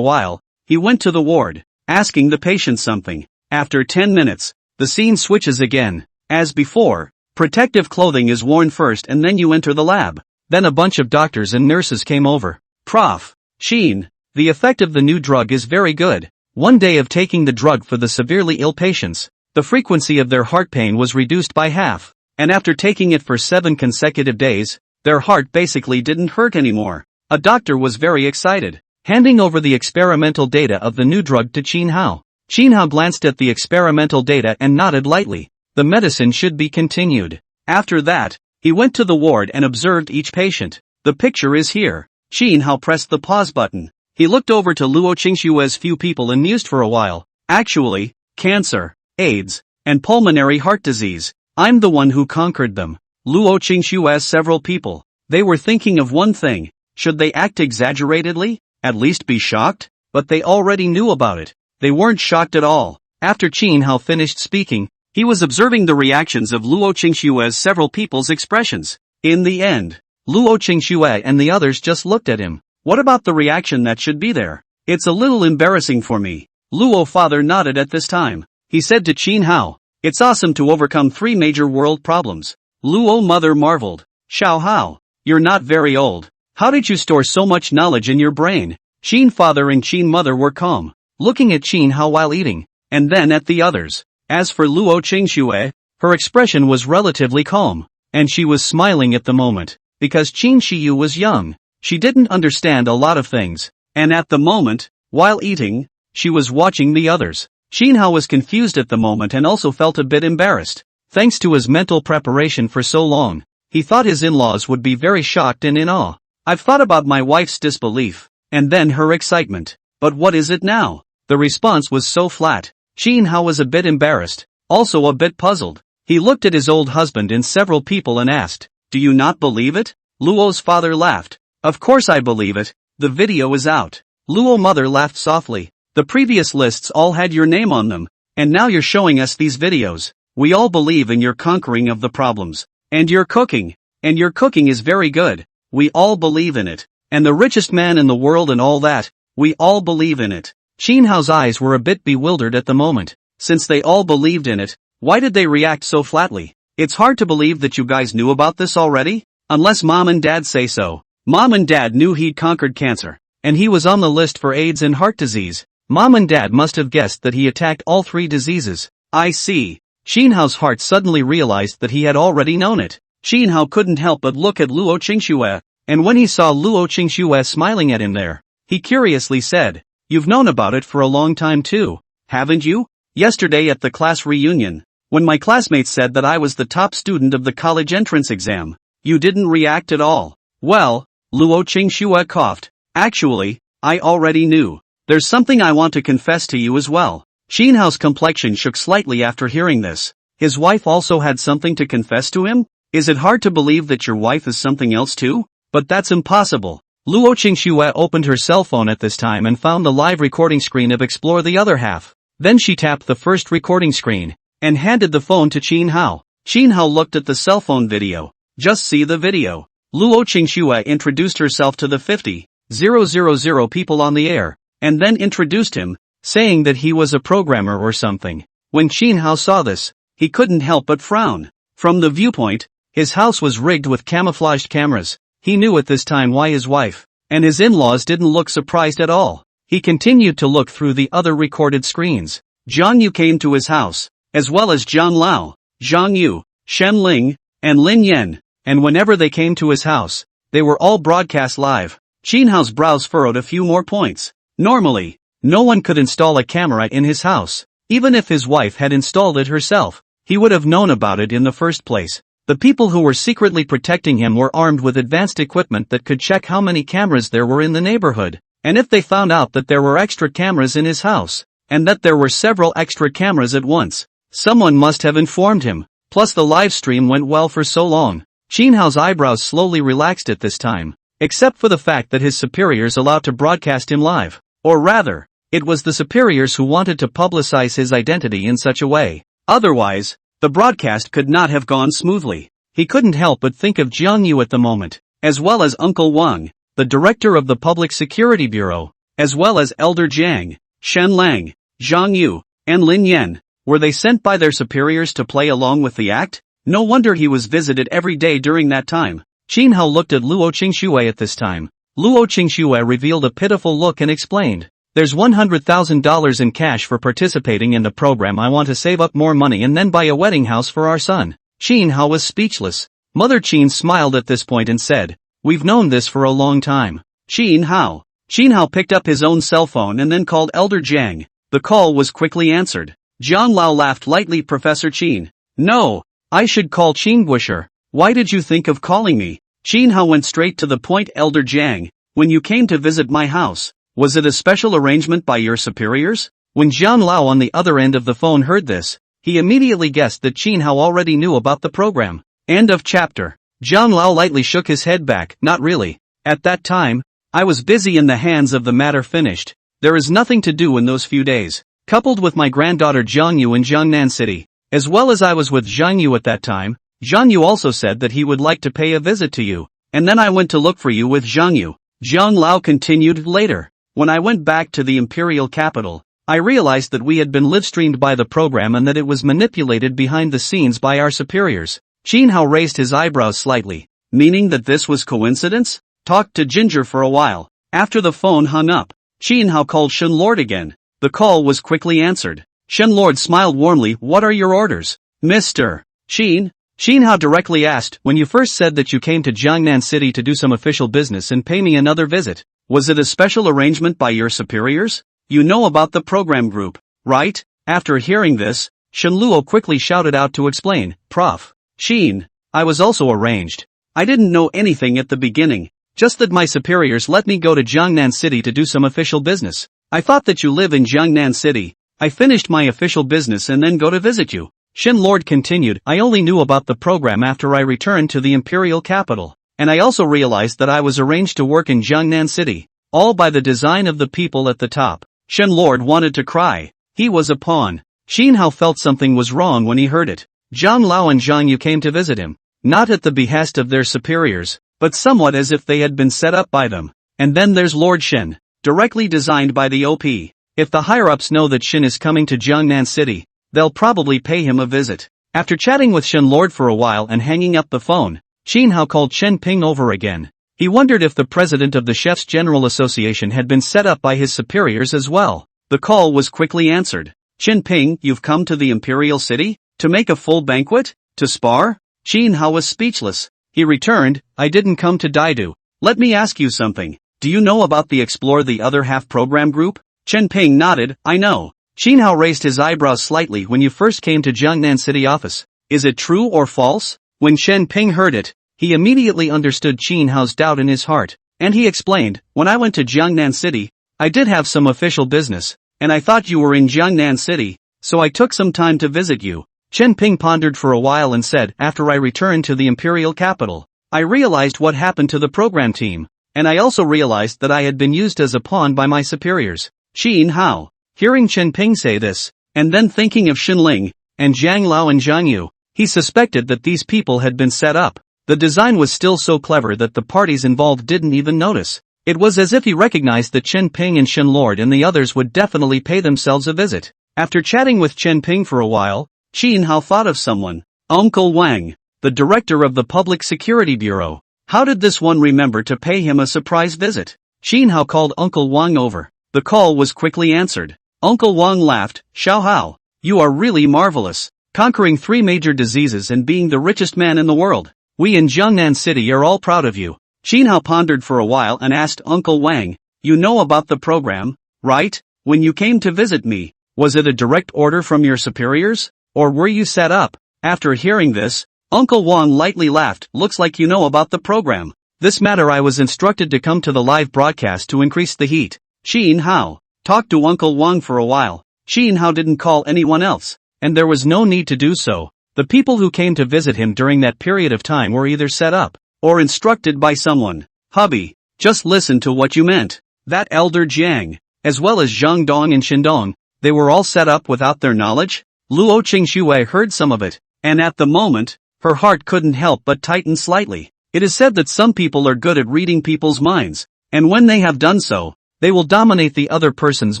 while, he went to the ward, asking the patient something. After 10 minutes, the scene switches again. As before, protective clothing is worn first and then you enter the lab. Then a bunch of doctors and nurses came over. Prof. Shin, the effect of the new drug is very good. One day of taking the drug for the severely ill patients, the frequency of their heart pain was reduced by half, and after taking it for 7 consecutive days, their heart basically didn't hurt anymore. A doctor was very excited, handing over the experimental data of the new drug to Shin Hao. Shin Hao glanced at the experimental data and nodded lightly. The medicine should be continued. After that, he went to the ward and observed each patient. The picture is here. Shin Hao pressed the pause button. He looked over to Luo Qingshue's few people and mused for a while. Actually, cancer, AIDS, and pulmonary heart disease. I'm the one who conquered them. Luo Qingshue's several people. They were thinking of one thing. Should they act exaggeratedly? At least be shocked? But they already knew about it. They weren't shocked at all. After Shin Hao finished speaking, he was observing the reactions of Luo Qingshue's several people's expressions. In the end, Luo Qingxue and the others just looked at him. What about the reaction that should be there? It's a little embarrassing for me. Luo father nodded at this time. He said to Shin Hao, it's awesome to overcome 3 major world problems. Luo mother marveled. Xiao Hao, you're not very old. How did you store so much knowledge in your brain? Shin father and Shin mother were calm, looking at Shin Hao while eating, and then at the others. As for Luo Qingxue, her expression was relatively calm, and she was smiling at the moment, because Qin Shiyu was young. She didn't understand a lot of things, and at the moment, while eating, she was watching the others. Shin Hao was confused at the moment and also felt a bit embarrassed. Thanks to his mental preparation for so long, he thought his in-laws would be very shocked and in awe. I've thought about my wife's disbelief, and then her excitement. But what is it now? The response was so flat. Shin Hao was a bit embarrassed, also a bit puzzled. He looked at his old husband and several people and asked, do you not believe it? Luo's father laughed. Of course I believe it. The video is out. Luo mother laughed softly. The previous lists all had your name on them, and now you're showing us these videos. We all believe in your conquering of the problems. And your cooking. And your cooking is very good. We all believe in it. And the richest man in the world and all that. We all believe in it. Shin Hao's eyes were a bit bewildered at the moment. Since they all believed in it, why did they react so flatly? It's hard to believe that you guys knew about this already? Unless mom and dad say so. Mom and dad knew he'd conquered cancer, and he was on the list for AIDS and heart disease. Mom and dad must have guessed that he attacked all 3 diseases. I see. Shin Hao's heart suddenly realized that he had already known it. Shin Hao couldn't help but look at Luo Qingxue, and when he saw Luo Qingxue smiling at him there, he curiously said, you've known about it for a long time too, haven't you? Yesterday at the class reunion, when my classmates said that I was the top student of the college entrance exam, you didn't react at all. Well, Luo Qingxue coughed. Actually, I already knew. There's something I want to confess to you as well. Shin Hao's complexion shook slightly after hearing this. His wife also had something to confess to him? Is it hard to believe that your wife is something else too? But that's impossible. Luo Qingxue opened her cell phone at this time and found the live recording screen of Explore the Other Half. Then she tapped the first recording screen, and handed the phone to Shin Hao. Shin Hao looked at the cell phone video. Just see the video. Luo Qingxue introduced herself to the 50,000 people on the air, and then introduced him, saying that he was a programmer or something. When Shin Hao saw this, he couldn't help but frown. From the viewpoint, his house was rigged with camouflaged cameras. He knew at this time why his wife and his in-laws didn't look surprised at all. He continued to look through the other recorded screens. Zhang Yu came to his house, as well as Zhang Lao, Zhang Yu, Shen Ling, and Lin Yan, and whenever they came to his house, they were all broadcast live. Shin Hao's brows furrowed a few more points. Normally, no one could install a camera in his house. Even if his wife had installed it herself, he would have known about it in the first place. The people who were secretly protecting him were armed with advanced equipment that could check how many cameras there were in the neighborhood. And if they found out that there were extra cameras in his house, and that there were several extra cameras at once, someone must have informed him. Plus the live stream went well for so long. Shin Hao's eyebrows slowly relaxed at this time, except for the fact that his superiors allowed to broadcast him live. Or rather, it was the superiors who wanted to publicize his identity in such a way. Otherwise, The broadcast could not have gone smoothly. He couldn't help but think of Jiang Yu at the moment, as well as Uncle Wang, the director of the Public Security Bureau, as well as Elder Jiang, Shen Lang, Zhang Yu, and Lin Yan. Were they sent by their superiors to play along with the act? No wonder he was visited every day during that time. Qin Hao looked at Luo Qingxue at this time. Luo Qingxue revealed a pitiful look and explained, "There's $100,000 in cash for participating in the program. I want to save up more money and then buy a wedding house for our son." Qin Hao was speechless. Mother Qin smiled at this point and said, "We've known this for a long time." Qin Hao picked up his own cell phone and then called Elder Jiang. The call was quickly answered. Jiang Lao laughed lightly. "Professor Qin. No, I should call Qin Guisher. Why did you think of calling me?" Qin Hao went straight to the point. "Elder Jiang, when you came to visit my house, was it a special arrangement by your superiors?" When Jiang Lao on the other end of the phone heard this, he immediately guessed that Qin Hao already knew about the program. End of chapter. Jiang Lao lightly shook his head back. "Not really. At that time, I was busy in the hands of the matter finished. There is nothing to do in those few days. Coupled with my granddaughter Zhang Yu in Jiangnan City, as well as I was with Zhang Yu at that time, Zhang Yu also said that he would like to pay a visit to you, and then I went to look for you with Zhang Yu." Jiang Lao continued. "Later, when I went back to the imperial capital, I realized that we had been live-streamed by the program and that it was manipulated behind the scenes by our superiors." Qin Hao raised his eyebrows slightly, meaning that this was coincidence? Talked to Ginger for a while. After the phone hung up, Qin Hao called Shen Lord again. The call was quickly answered. Shen Lord smiled warmly. "What are your orders, Mr. Qin?" Qin Hao directly asked, "When you first said that you came to Jiangnan City to do some official business and pay me another visit, was it a special arrangement by your superiors? You know about the program group, right?" After hearing this, Shen Luo quickly shouted out to explain, "Prof. Qin, I was also arranged. I didn't know anything at the beginning, just that my superiors let me go to Jiangnan City to do some official business. I thought that you live in Jiangnan City. I finished my official business and then go to visit you." Shen Lord continued, "I only knew about the program after I returned to the imperial capital, and I also realized that I was arranged to work in Jiangnan City, all by the design of the people at the top." Shen Lord wanted to cry. He was a pawn. Qin Hao felt something was wrong when he heard it. Zhang Lao and Zhang Yu came to visit him, not at the behest of their superiors, but somewhat as if they had been set up by them. And then there's Lord Shen, directly designed by the OP. If the higher-ups know that Shen is coming to Jiangnan City, they'll probably pay him a visit. After chatting with Shen Lord for a while and hanging up the phone, Qin Hao called Chen Ping over again. He wondered if the president of the Chefs General Association had been set up by his superiors as well. The call was quickly answered. "Chen Ping, you've come to the imperial city? To make a full banquet? To spar?" Qin Hao was speechless. He returned, "I didn't come to Daidu. Let me ask you something. Do you know about the Explore the Other Half program group?" Chen Ping nodded. "I know." Qin Hao raised his eyebrows slightly. "When you first came to Jiangnan City office, is it true or false?" When Chen Ping heard it, he immediately understood Qin Hao's doubt in his heart, and he explained, "When I went to Jiangnan City, I did have some official business, and I thought you were in Jiangnan City, so I took some time to visit you." Chen Ping pondered for a while and said, "After I returned to the imperial capital, I realized what happened to the program team, and I also realized that I had been used as a pawn by my superiors." Qin Hao, hearing Chen Ping say this, and then thinking of Xin Ling, and Zhang Lao and Zhang Yu, he suspected that these people had been set up. The design was still so clever that the parties involved didn't even notice. It was as if he recognized that Chen Ping and Shen Lord and the others would definitely pay themselves a visit. After chatting with Chen Ping for a while, Qin Hao thought of someone. Uncle Wang, the director of the Public Security Bureau. How did this one remember to pay him a surprise visit? Qin Hao called Uncle Wang over. The call was quickly answered. Uncle Wang laughed. "Xiao Hao, you are really marvelous, conquering 3 major diseases and being the richest man in the world. We in Jiangnan City are all proud of you." Qin Hao pondered for a while and asked Uncle Wang, "You know about the program, right? When you came to visit me, was it a direct order from your superiors, or were you set up?" After hearing this, Uncle Wang lightly laughed. "Looks like you know about the program. This matter I was instructed to come to the live broadcast to increase the heat." Qin Hao talked to Uncle Wang for a while. Qin Hao didn't call anyone else, and there was no need to do so. The people who came to visit him during that period of time were either set up, or instructed by someone. "Hubby, just listen to what you meant. That Elder Jiang, as well as Zhang Dong and Shindong, they were all set up without their knowledge?" Luo Qingxue heard some of it. and at the moment, her heart couldn't help but tighten slightly. It is said that some people are good at reading people's minds, and when they have done so, they will dominate the other person's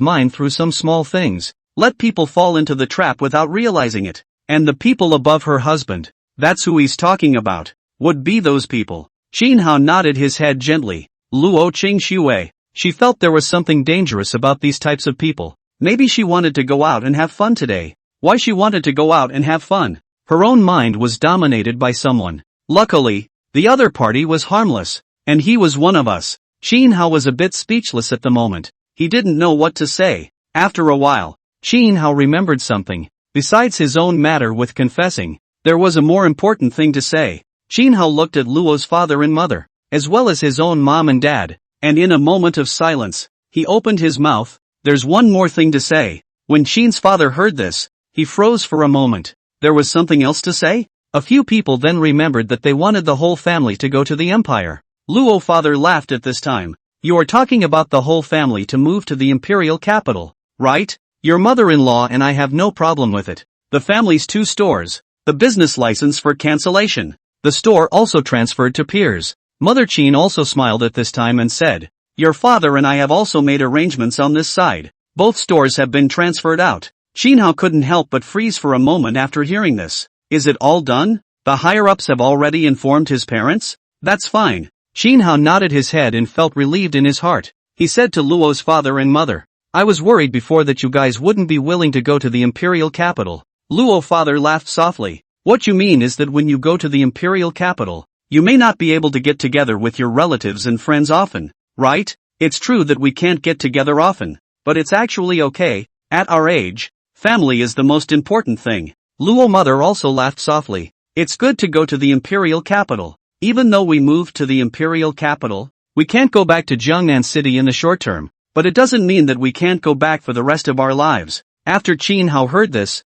mind through some small things, let people fall into the trap without realizing it. And the people above her husband, that's who he's talking about, would be those people. Qin Hao nodded his head gently. Luo Qingxue. She felt there was something dangerous about these types of people. Maybe she wanted to go out and have fun today. Why she wanted to go out and have fun? Her own mind was dominated by someone. Luckily, the other party was harmless, and he was one of us. Qin Hao was a bit speechless at the moment. He didn't know what to say. After a while, Qin Hao remembered something. Besides his own matter with confessing, there was a more important thing to say. Qin Hao looked at Luo's father and mother, as well as his own mom and dad, and in a moment of silence, he opened his mouth. There's one more thing to say. When Qin's father heard this, he froze for a moment. There was something else to say? A few people then remembered that they wanted the whole family to go to the empire. Luo father laughed at this time. You are talking about the whole family to move to the imperial capital, right? Your mother-in-law and I have no problem with it. The family's 2 stores, the business license for cancellation. The store also transferred to Piers. Mother Qin also smiled at this time and said, your father and I have also made arrangements on this side. Both stores have been transferred out. Qin Hao couldn't help but freeze for a moment after hearing this. Is it all done? The higher-ups have already informed his parents? That's fine. Qin Hao nodded his head and felt relieved in his heart. He said to Luo's father and mother, I was worried before that you guys wouldn't be willing to go to the imperial capital. Luo father laughed softly. What you mean is that when you go to the imperial capital, you may not be able to get together with your relatives and friends often, right? It's true that we can't get together often, but it's actually okay. At our age, family is the most important thing. Luo mother also laughed softly. It's good to go to the imperial capital. Even though we moved to the imperial capital, we can't go back to Jiangnan City in the short term, but it doesn't mean that we can't go back for the rest of our lives. After Qin Hao heard this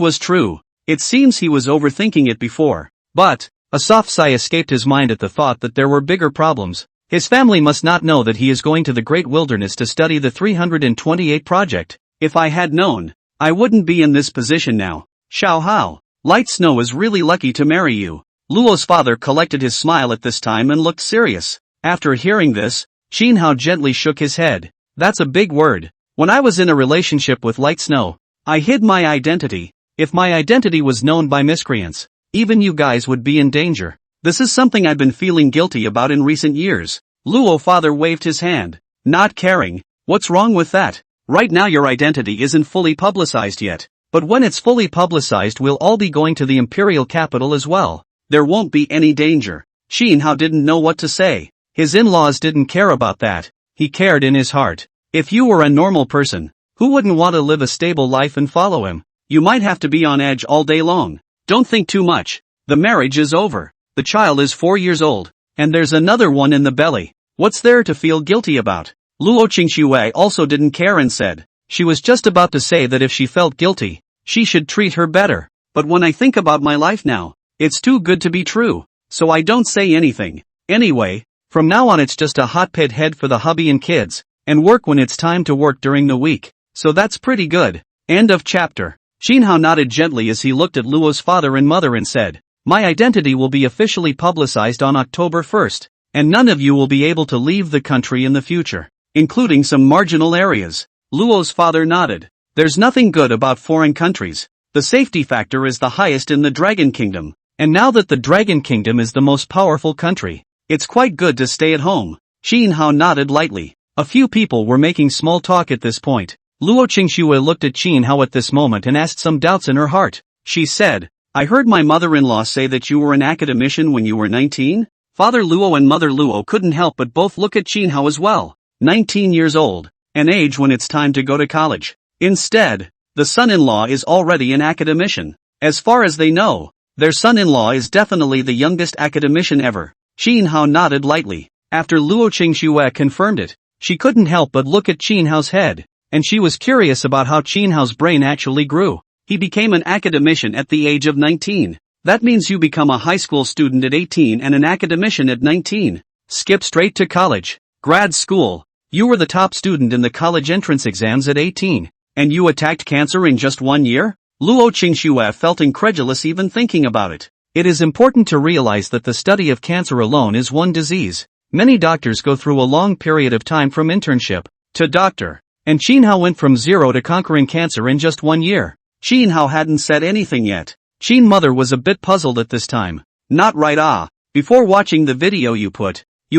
was true. It seems he was overthinking it before. But, a soft sigh escaped his mind at the thought that there were bigger problems. His family must not know that he is going to the Great Wilderness to study the 328 project. If I had known, I wouldn't be in this position now. Xiao Hao, Light Snow is really lucky to marry you. Luo's father collected his smile at this time and looked serious. After hearing this, Qin Hao gently shook his head. That's a big word. When I was in a relationship with Light Snow, I hid my identity. If my identity was known by miscreants, even you guys would be in danger. This is something I've been feeling guilty about in recent years. Luo father waved his hand. Not caring. What's wrong with that? Right now your identity isn't fully publicized yet. But when it's fully publicized we'll all be going to the imperial capital as well. There won't be any danger. Qin Hao didn't know what to say. His in-laws didn't care about that. He cared in his heart. If you were a normal person, who wouldn't want to live a stable life and follow him? You might have to be on edge all day long. Don't think too much. The marriage is over. The child is 4 years old. And there's another one in the belly. What's there to feel guilty about? Luo Qingxue also didn't care and said, she was just about to say that if she felt guilty, she should treat her better. But when I think about my life now, it's too good to be true. So I don't say anything. Anyway, from now on it's just a hotbed head for the hubby and kids, and work when it's time to work during the week. So that's pretty good. End of chapter. Qin Hao nodded gently as he looked at Luo's father and mother and said, my identity will be officially publicized on October 1st, and none of you will be able to leave the country in the future, including some marginal areas. Luo's father nodded. There's nothing good about foreign countries. The safety factor is the highest in the Dragon Kingdom, and now that the Dragon Kingdom is the most powerful country, it's quite good to stay at home. Qin Hao nodded lightly. A few people were making small talk at this point. Luo Qingxue looked at Qin Hao at this moment and asked some doubts in her heart. She said, I heard my mother-in-law say that you were an academician when you were 19? Father Luo and Mother Luo couldn't help but both look at Qin Hao as well. 19 years old, an age when it's time to go to college. Instead, the son-in-law is already an academician. As far as they know, their son-in-law is definitely the youngest academician ever. Qin Hao nodded lightly. After Luo Qingxue confirmed it, she couldn't help but look at Qin Hao's head, and she was curious about how Qin Hao's brain actually grew. He became an academician at the age of 19. That means you become a high school student at 18 and an academician at 19. Skip straight to college. Grad school. You were the top student in the college entrance exams at 18. And you attacked cancer in just 1 year? Luo Qingxue felt incredulous even thinking about it. It is important to realize that the study of cancer alone is one disease. Many doctors go through a long period of time from internship to doctor. And Qin Hao went from zero to conquering cancer in just 1 year. Qin Hao hadn't said anything yet. Qin mother was a bit puzzled at this time. Not right Before watching the video you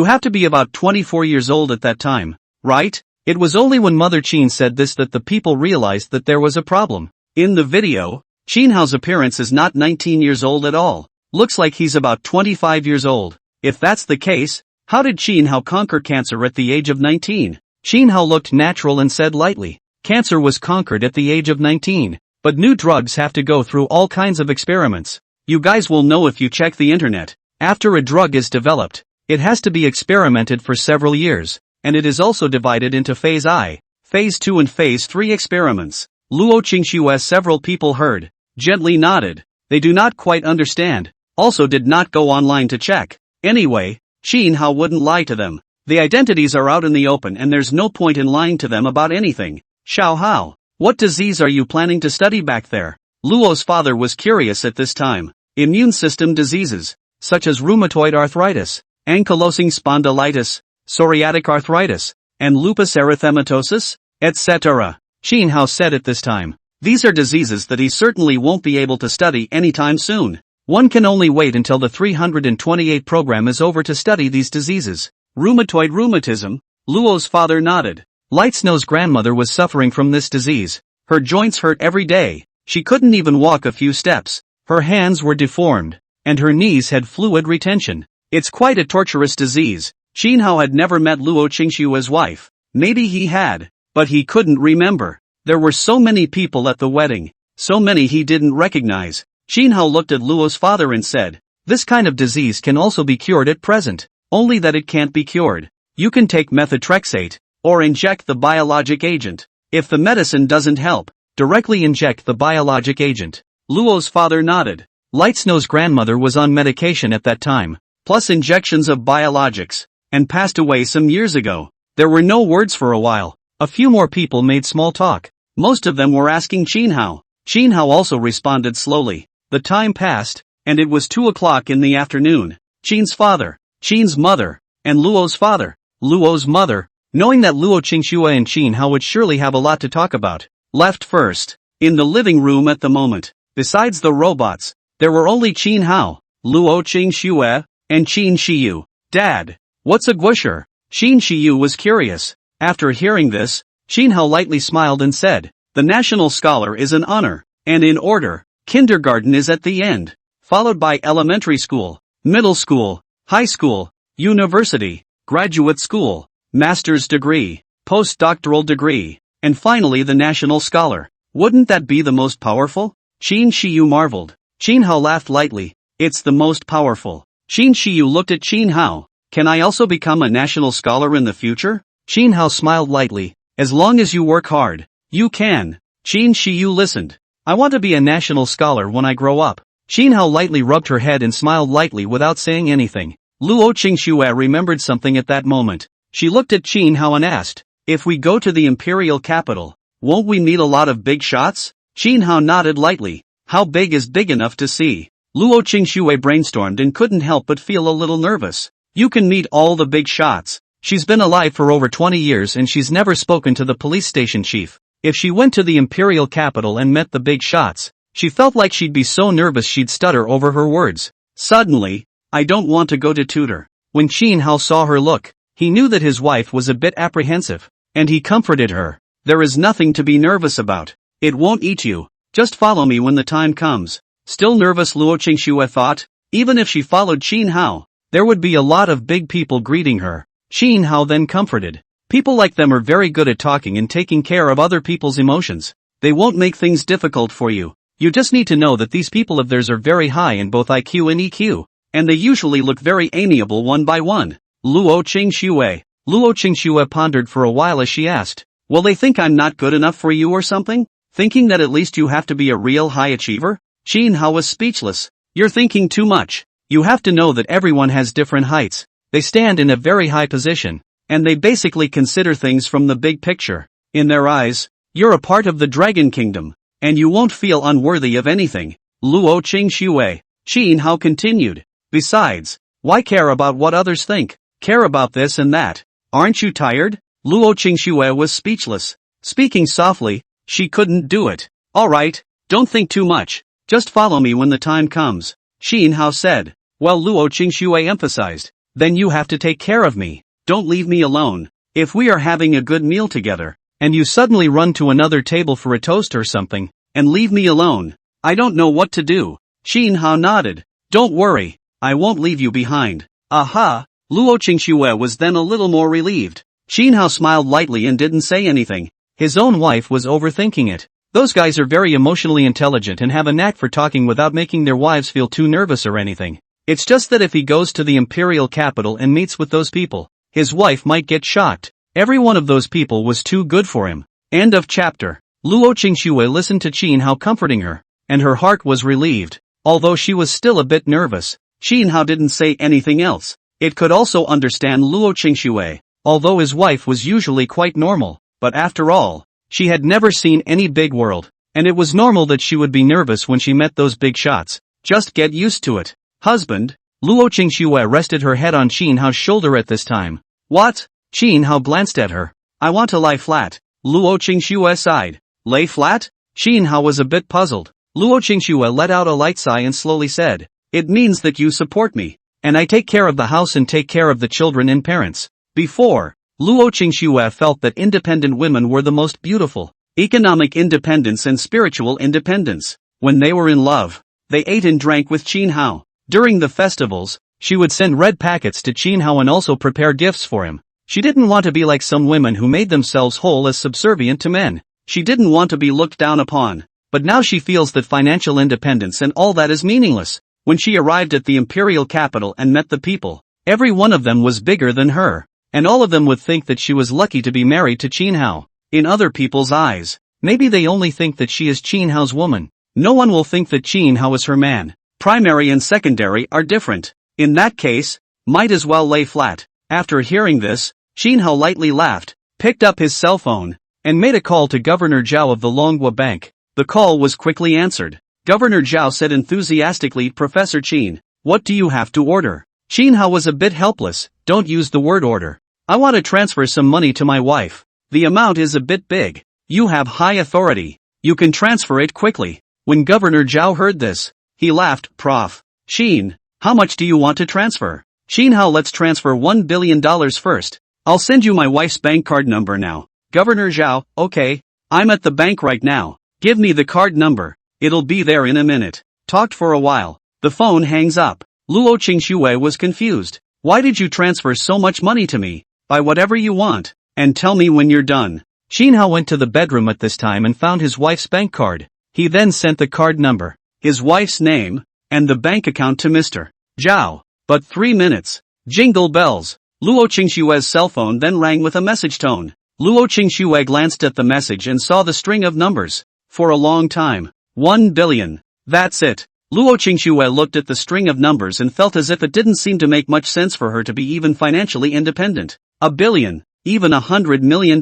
have to be about 24 years old at that time, right? It was only when Mother Qin said this that the people realized that there was a problem. In the video, Qin Hao's appearance is not 19 years old at all. Looks like he's about 25 years old. If that's the case, how did Qin Hao conquer cancer at the age of 19? Qin Hao looked natural and said lightly, cancer was conquered at the age of 19. But new drugs have to go through all kinds of experiments. You guys will know if you check the internet. After a drug is developed, it has to be experimented for several years, and it is also divided into Phase I, Phase II and Phase III experiments. Luo Qingxue several people heard, gently nodded. They do not quite understand, also did not go online to check. Anyway, Qin Hao wouldn't lie to them. The identities are out in the open and there's no point in lying to them about anything. Xiao Hao, what disease are you planning to study back there? Luo's father was curious at this time. Immune system diseases, such as rheumatoid arthritis, ankylosing spondylitis, psoriatic arthritis, and lupus erythematosus, etc. Qin Hao said at this time. These are diseases that he certainly won't be able to study anytime soon. One can only wait until the 328 program is over to study these diseases. Rheumatism, Luo's father nodded. Light Snow's grandmother was suffering from this disease. Her joints hurt every day. She couldn't even walk a few steps. Her hands were deformed, and her knees had fluid retention. It's quite a torturous disease. Qin Hao had never met Luo Qingxue's wife. Maybe he had, but he couldn't remember. There were so many people at the wedding, so many he didn't recognize. Qin Hao looked at Luo's father and said, this kind of disease can also be cured at present, only that it can't be cured. You can take methotrexate, or inject the biologic agent. If the medicine doesn't help, directly inject the biologic agent. Luo's father nodded. Light Snow's grandmother was on medication at that time, plus injections of biologics, and passed away some years ago. There were no words for a while. A few more people made small talk. Most of them were asking Qin Hao. Qin Hao also responded slowly. The time passed, and it was 2 o'clock in the afternoon. Qin's father, Qin's mother, and Luo's father, Luo's mother, knowing that Luo Qingxue and Qin Hao would surely have a lot to talk about, left first. In the living room at the moment, besides the robots, there were only Qin Hao, Luo Qingxue, and Qin Shiyu. Dad, what's a guosher? Qin Shiyu was curious. After hearing this, Qin Hao lightly smiled and said, the national scholar is an honor, and in order, kindergarten is at the end, followed by elementary school, middle school, high school, university, graduate school, master's degree, postdoctoral degree, and finally the national scholar. Wouldn't that be the most powerful? Qin Shiyu marveled. Qin Hao laughed lightly. It's the most powerful. Qin Shiyu looked at Qin Hao. Can I also become a national scholar in the future? Qin Hao smiled lightly. As long as you work hard, you can. Qin Shiyu listened. I want to be a national scholar when I grow up. Qin Hao lightly rubbed her head and smiled lightly without saying anything. Luo Qingxue remembered something at that moment. She looked at Qin Hao and asked, if we go to the imperial capital, won't we meet a lot of big shots? Qin Hao nodded lightly. How big is big enough to see? Luo Qingxue brainstormed and couldn't help but feel a little nervous. You can meet all the big shots. She's been alive for over 20 years and she's never spoken to the police station chief. If she went to the imperial capital and met the big shots, she felt like she'd be so nervous she'd stutter over her words. Suddenly, I don't want to go to tutor. When Qin Hao saw her look, he knew that his wife was a bit apprehensive, and he comforted her. There is nothing to be nervous about. It won't eat you. Just follow me when the time comes. Still nervous, Luo Qingxue thought. Even if she followed Qin Hao, there would be a lot of big people greeting her. Qin Hao then comforted. People like them are very good at talking and taking care of other people's emotions. They won't make things difficult for you. You just need to know that these people of theirs are very high in both IQ and EQ, and they usually look very amiable one by one. Luo Qingxue. Luo Qingxue pondered for a while as she asked, will they think I'm not good enough for you or something? Thinking that at least you have to be a real high achiever? Qin Hao was speechless. You're thinking too much. You have to know that everyone has different heights. They stand in a very high position, and they basically consider things from the big picture. In their eyes, you're a part of the Dragon Kingdom, and you won't feel unworthy of anything. Luo Qingxue. Qin Hao continued. Besides, why care about what others think? Care about this and that. Aren't you tired? Luo Qingxue was speechless. Speaking softly, she couldn't do it. Alright, don't think too much. Just follow me when the time comes. Qin Hao said. Well, Luo Qingxue emphasized. Then you have to take care of me. Don't leave me alone. If we are having a good meal together, and you suddenly run to another table for a toast or something, and leave me alone, I don't know what to do. Qin Hao nodded. Don't worry, I won't leave you behind. Aha! Luo Qingxue was then a little more relieved. Qin Hao smiled lightly and didn't say anything. His own wife was overthinking it. Those guys are very emotionally intelligent and have a knack for talking without making their wives feel too nervous or anything. It's just that if he goes to the imperial capital and meets with those people, his wife might get shocked. Every one of those people was too good for him. End of chapter. Luo Qingxue listened to Qin Hao comforting her, and her heart was relieved. Although she was still a bit nervous, Qin Hao didn't say anything else. It could also understand Luo Qingxue, although his wife was usually quite normal, but after all, she had never seen any big world, and it was normal that she would be nervous when she met those big shots. Just get used to it. Husband. Luo Qingxue rested her head on Qin Hao's shoulder at this time. What? Qin Hao glanced at her. I want to lie flat. Luo Qingxue sighed. Lay flat? Qin Hao was a bit puzzled. Luo Qingxue let out a light sigh and slowly said, it means that you support me, and I take care of the house and take care of the children and parents. Before, Luo Qingxue felt that independent women were the most beautiful. Economic independence and spiritual independence. When they were in love, they ate and drank with Qin Hao. During the festivals, she would send red packets to Qin Hao and also prepare gifts for him. She didn't want to be like some women who made themselves whole as subservient to men. She didn't want to be looked down upon. But now she feels that financial independence and all that is meaningless. When she arrived at the imperial capital and met the people, every one of them was bigger than her, and all of them would think that she was lucky to be married to Qin Hao. In other people's eyes, maybe they only think that she is Qin Hao's woman. No one will think that Qin Hao is her man. Primary and secondary are different. In that case, might as well lay flat. After hearing this, Qin Hao lightly laughed, picked up his cell phone, and made a call to Governor Zhao of the Longhua Bank. The call was quickly answered. Governor Zhao said enthusiastically, Professor Qin, what do you have to order? Qin Hao was a bit helpless. Don't use the word order. I want to transfer some money to my wife. The amount is a bit big. You have high authority. You can transfer it quickly. When Governor Zhao heard this, he laughed. Prof. Qin, how much do you want to transfer? Qin Hao, let's transfer $1 billion first. I'll send you my wife's bank card number now. Governor Zhao, okay. I'm at the bank right now. Give me the card number. It'll be there in a minute. Talked for a while. The phone hangs up. Luo Qingxue was confused. Why did you transfer so much money to me? Buy whatever you want, and tell me when you're done. Qin Hao went to the bedroom at this time and found his wife's bank card. He then sent the card number, his wife's name, and the bank account to Mr. Zhao. But 3 minutes. Jingle bells. Luo Qingxue's cell phone then rang with a message tone. Luo Qingxue glanced at the message and saw the string of numbers. For a long time. 1 billion. That's it. Luo Qingxue looked at the string of numbers and felt as if it didn't seem to make much sense for her to be even financially independent. A billion. Even $100 million.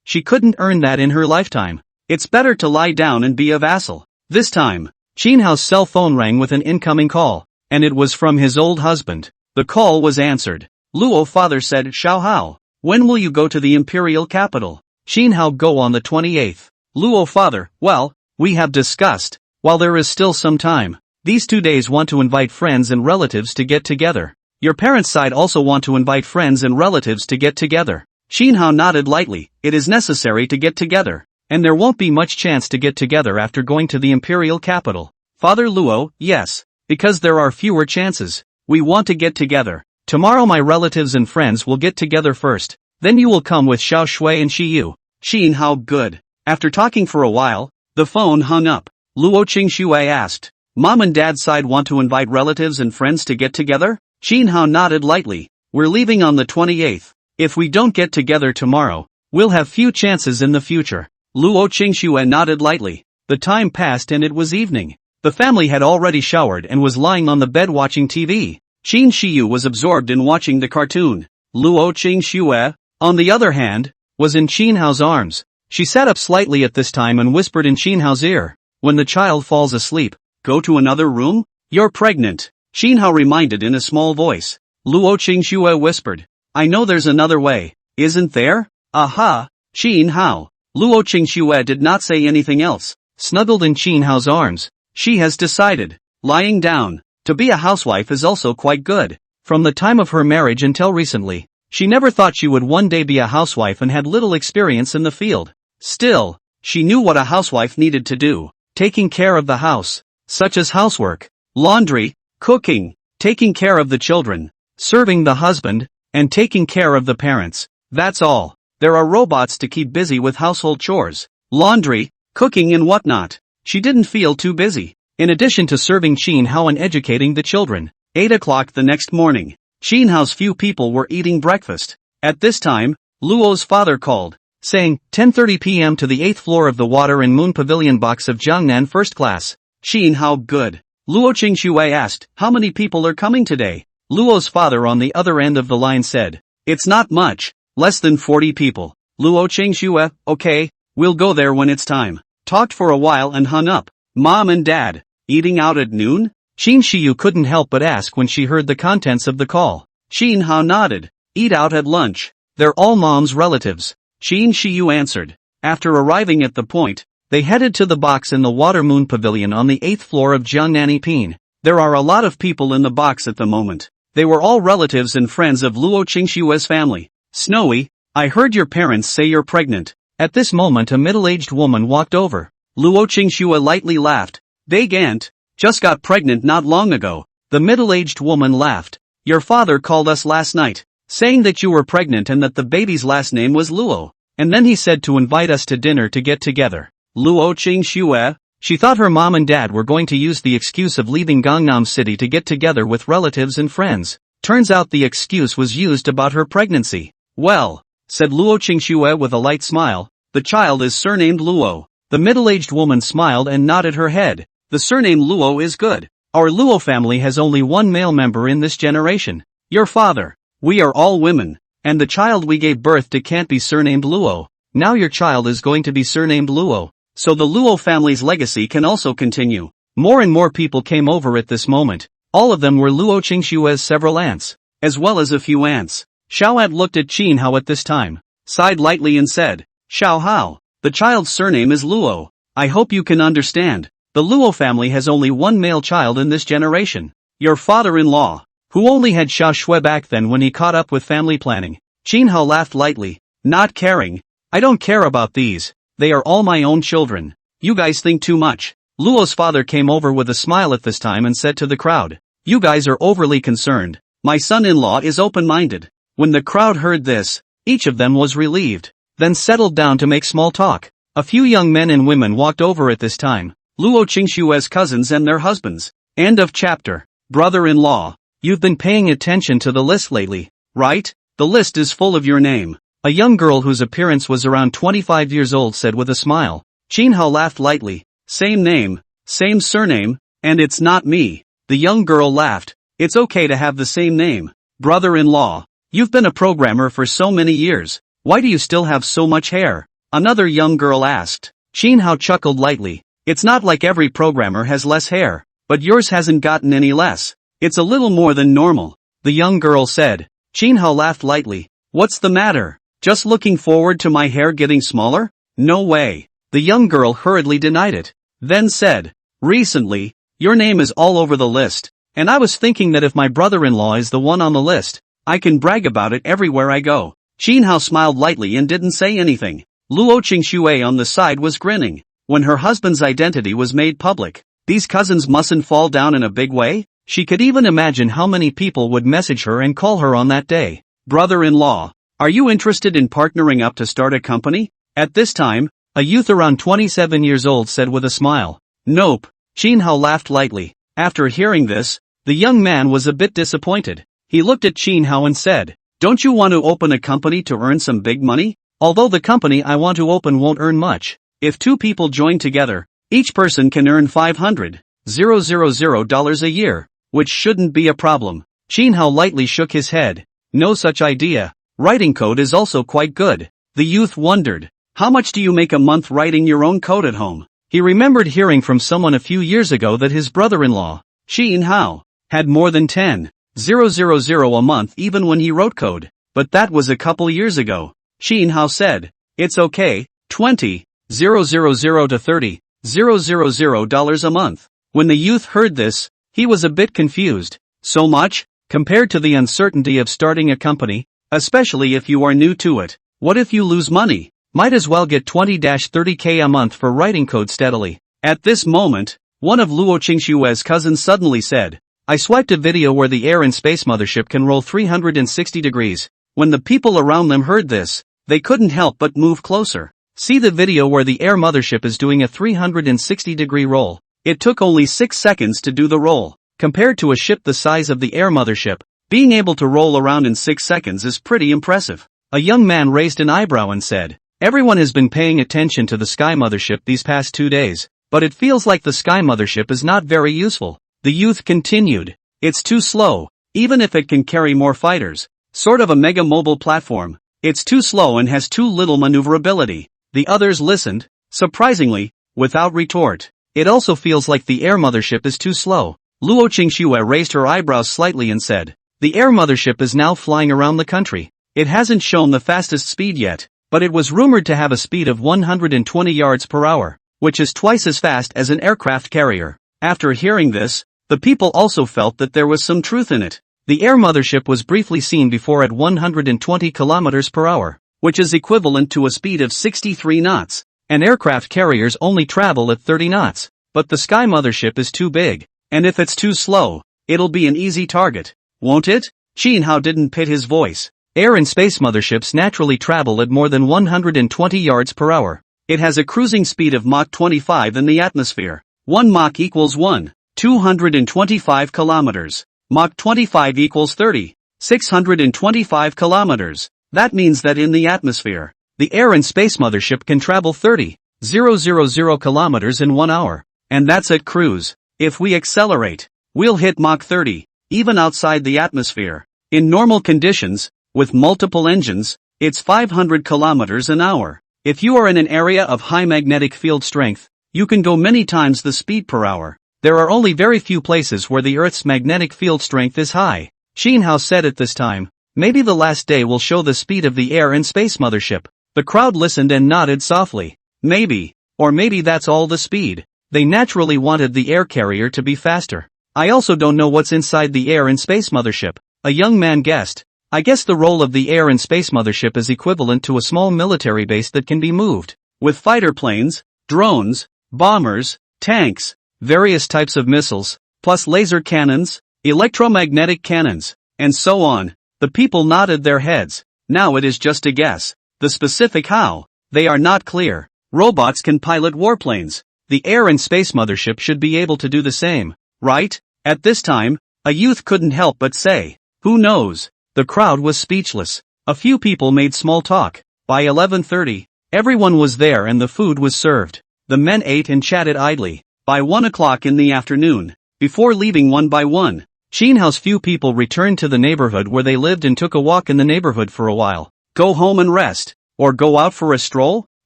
She couldn't earn that in her lifetime. It's better to lie down and be a vassal. This time, Qin Hao's cell phone rang with an incoming call, and it was from his old husband. The call was answered. Luo father said, Xiao Hao, when will you go to the imperial capital? Qin Hao, go on the 28th. Luo father, well, we have discussed. While there is still some time, these 2 days want to invite friends and relatives to get together. Your parents' side also want to invite friends and relatives to get together. Qin Hao nodded lightly. It is necessary to get together, and there won't be much chance to get together after going to the imperial capital. Father Luo, yes, because there are fewer chances. We want to get together. Tomorrow my relatives and friends will get together first. Then you will come with Xiao Shui and Shiyu. Qin Hao, good. After talking for a while, the phone hung up. Luo Qingxue asked, Mom and Dad's side want to invite relatives and friends to get together? Qin Hao nodded lightly. We're leaving on the 28th. If we don't get together tomorrow, we'll have few chances in the future. Luo Qingxue nodded lightly. The time passed and it was evening. The family had already showered and was lying on the bed watching TV. Qin Shiyu was absorbed in watching the cartoon. Luo Qingxue, on the other hand, was in Qin Hao's arms. She sat up slightly at this time and whispered in Shinhao's ear. When the child falls asleep, go to another room? You're pregnant, Shinhao reminded in a small voice. Luo Qingxue whispered. I know there's another way, isn't there? Aha, Shinhao. Luo Qingxue did not say anything else, snuggled in Shinhao's arms. She has decided. Lying down. To be a housewife is also quite good. From the time of her marriage until recently, she never thought she would one day be a housewife and had little experience in the field. Still, she knew what a housewife needed to do. Taking care of the house, such as housework, laundry, cooking, taking care of the children, serving the husband, and taking care of the parents. That's all. There are robots to keep busy with household chores, laundry, cooking and whatnot. She didn't feel too busy. In addition to serving Shinhao and educating the children. 8 o'clock the next morning. Shinhao's few people were eating breakfast. At this time, Luo's father called, saying, 10:30 p.m. to the 8th floor of the Water and Moon Pavilion box of Jiangnan First Class. Shinhao, good. Luo Qingxue asked, how many people are coming today? Luo's father on the other end of the line said, it's not much, less than 40 people. Luo Qingxue, okay, we'll go there when it's time. Talked for a while and hung up. Mom and Dad, eating out at noon? Qin Shiyu couldn't help but ask when she heard the contents of the call. Shinhao nodded. Eat out at lunch. They're all Mom's relatives. Qin Shiyu answered. After arriving at the point, they headed to the box in the Water Moon Pavilion on the 8th floor of Jiangnan Pin. There are a lot of people in the box at the moment. They were all relatives and friends of Luo Qingshue's family. Snowy, I heard your parents say you're pregnant. At this moment a middle-aged woman walked over. Luo Qingxue lightly laughed. They can't. Just got pregnant not long ago. The middle-aged woman laughed. Your father called us last night, saying that you were pregnant and that the baby's last name was Luo. And then he said to invite us to dinner to get together. Luo Qingxue. She thought her mom and dad were going to use the excuse of leaving Gangnam City to get together with relatives and friends. Turns out the excuse was used about her pregnancy. Well, said Luo Qingxue with a light smile, the child is surnamed Luo. The middle-aged woman smiled and nodded her head. The surname Luo is good. Our Luo family has only one male member in this generation. Your father. We are all women. And the child we gave birth to can't be surnamed Luo. Now your child is going to be surnamed Luo. So the Luo family's legacy can also continue. More and more people came over at this moment. All of them were Luo Qingshue's several aunts, as well as a few aunts. Xiao At looked at Qin Hao at this time, sighed lightly and said, Xiao Hao, the child's surname is Luo. I hope you can understand. The Luo family has only one male child in this generation. Your father-in-law, who only had Xiao Shui back then when he caught up with family planning. Qin Hao laughed lightly, not caring. I don't care about these. They are all my own children. You guys think too much. Luo's father came over with a smile at this time and said to the crowd, you guys are overly concerned. My son-in-law is open-minded. When the crowd heard this, each of them was relieved, then settled down to make small talk. A few young men and women walked over at this time. Luo Qingshue's cousins and their husbands. End of chapter. Brother-in-law, you've been paying attention to the list lately, right? The list is full of your name. A young girl whose appearance was around 25 years old said with a smile. Qin Hao laughed lightly. Same name, same surname, and it's not me. The young girl laughed. It's okay to have the same name. Brother-in-law, you've been a programmer for so many years. Why do you still have so much hair? Another young girl asked. Qin Hao chuckled lightly. It's not like every programmer has less hair, but yours hasn't gotten any less. It's a little more than normal. The young girl said. Qin Hao laughed lightly. What's the matter? Just looking forward to my hair getting smaller? No way. The young girl hurriedly denied it. Then said. Recently, your name is all over the list, and I was thinking that if my brother-in-law is the one on the list, I can brag about it everywhere I go. Qin Hao smiled lightly and didn't say anything. Luo Qingxue on the side was grinning. When her husband's identity was made public, these cousins mustn't fall down in a big way? She could even imagine how many people would message her and call her on that day. Brother-in-law, are you interested in partnering up to start a company? At this time, a youth around 27 years old said with a smile. Nope. Qin Hao laughed lightly. After hearing this, the young man was a bit disappointed. He looked at Qin Hao and said, don't you want to open a company to earn some big money? Although the company I want to open won't earn much. If two people join together, each person can earn $500,000 a year, which shouldn't be a problem. Qin Hao lightly shook his head. No such idea. Writing code is also quite good. The youth wondered. How much do you make a month writing your own code at home? He remembered hearing from someone a few years ago that his brother-in-law, Shin Hao, had more than 10,000 a month even when he wrote code. But that was a couple years ago. Shin Hao said, "It's okay, 20,000 to 30,000 dollars a month." When the youth heard this, he was a bit confused. So much? Compared to the uncertainty of starting a company, especially if you are new to it. What if you lose money? Might as well get 20-30K a month for writing code steadily. At this moment, one of Luo Qingshue's cousins suddenly said, "I swiped a video where the air and space mothership can roll 360 degrees. When the people around them heard this, they couldn't help but move closer. See the video where the air mothership is doing a 360-degree roll. It took only 6 seconds to do the roll. Compared to a ship the size of the air mothership, being able to roll around in 6 seconds is pretty impressive." A young man raised an eyebrow and said, "Everyone has been paying attention to the Sky Mothership these past 2 days, but it feels like the Sky Mothership is not very useful." The youth continued, "It's too slow, even if it can carry more fighters. Sort of a mega mobile platform. It's too slow and has too little maneuverability." The others listened, surprisingly, without retort. "It also feels like the air mothership is too slow." Luo Qingxue raised her eyebrows slightly and said, "The air mothership is now flying around the country. It hasn't shown the fastest speed yet, but it was rumored to have a speed of 120 yards per hour, which is twice as fast as an aircraft carrier." After hearing this, the people also felt that there was some truth in it. The air mothership was briefly seen before at 120 kilometers per hour, which is equivalent to a speed of 63 knots, and aircraft carriers only travel at 30 knots. But the Sky Mothership is too big, and if it's too slow, it'll be an easy target, won't it? Shin Hao didn't pit his voice. Air and space motherships naturally travel at more than 120 yards per hour. It has a cruising speed of Mach 25 in the atmosphere. 1 Mach equals 1,225 kilometers. Mach 25 equals 30,625 kilometers. That means that in the atmosphere, the air and space mothership can travel 30,000 kilometers in 1 hour. And that's at cruise. If we accelerate, we'll hit Mach 30, even outside the atmosphere. In normal conditions, with multiple engines, it's 500 kilometers an hour. If you are in an area of high magnetic field strength, you can go many times the speed per hour. There are only very few places where the Earth's magnetic field strength is high. Shin Hao said at this time, "Maybe the last day will show the speed of the air and space mothership." The crowd listened and nodded softly. Maybe, or maybe that's all the speed. They naturally wanted the air carrier to be faster. "I also don't know what's inside the air and space mothership," a young man guessed. "I guess the role of the air and space mothership is equivalent to a small military base that can be moved, with fighter planes, drones, bombers, tanks, various types of missiles, plus laser cannons, electromagnetic cannons, and so on." The people nodded their heads. Now it is just a guess. The specific how, they are not clear. Robots can pilot warplanes. The air and space mothership should be able to do the same, right? At this time, a youth couldn't help but say, "Who knows?" The crowd was speechless. A few people made small talk. By 11:30, everyone was there and the food was served. The men ate and chatted idly. By 1 o'clock in the afternoon, before leaving one by one, Shin Hao's few people returned to the neighborhood where they lived and took a walk in the neighborhood for a while. "Go home and rest, or go out for a stroll?"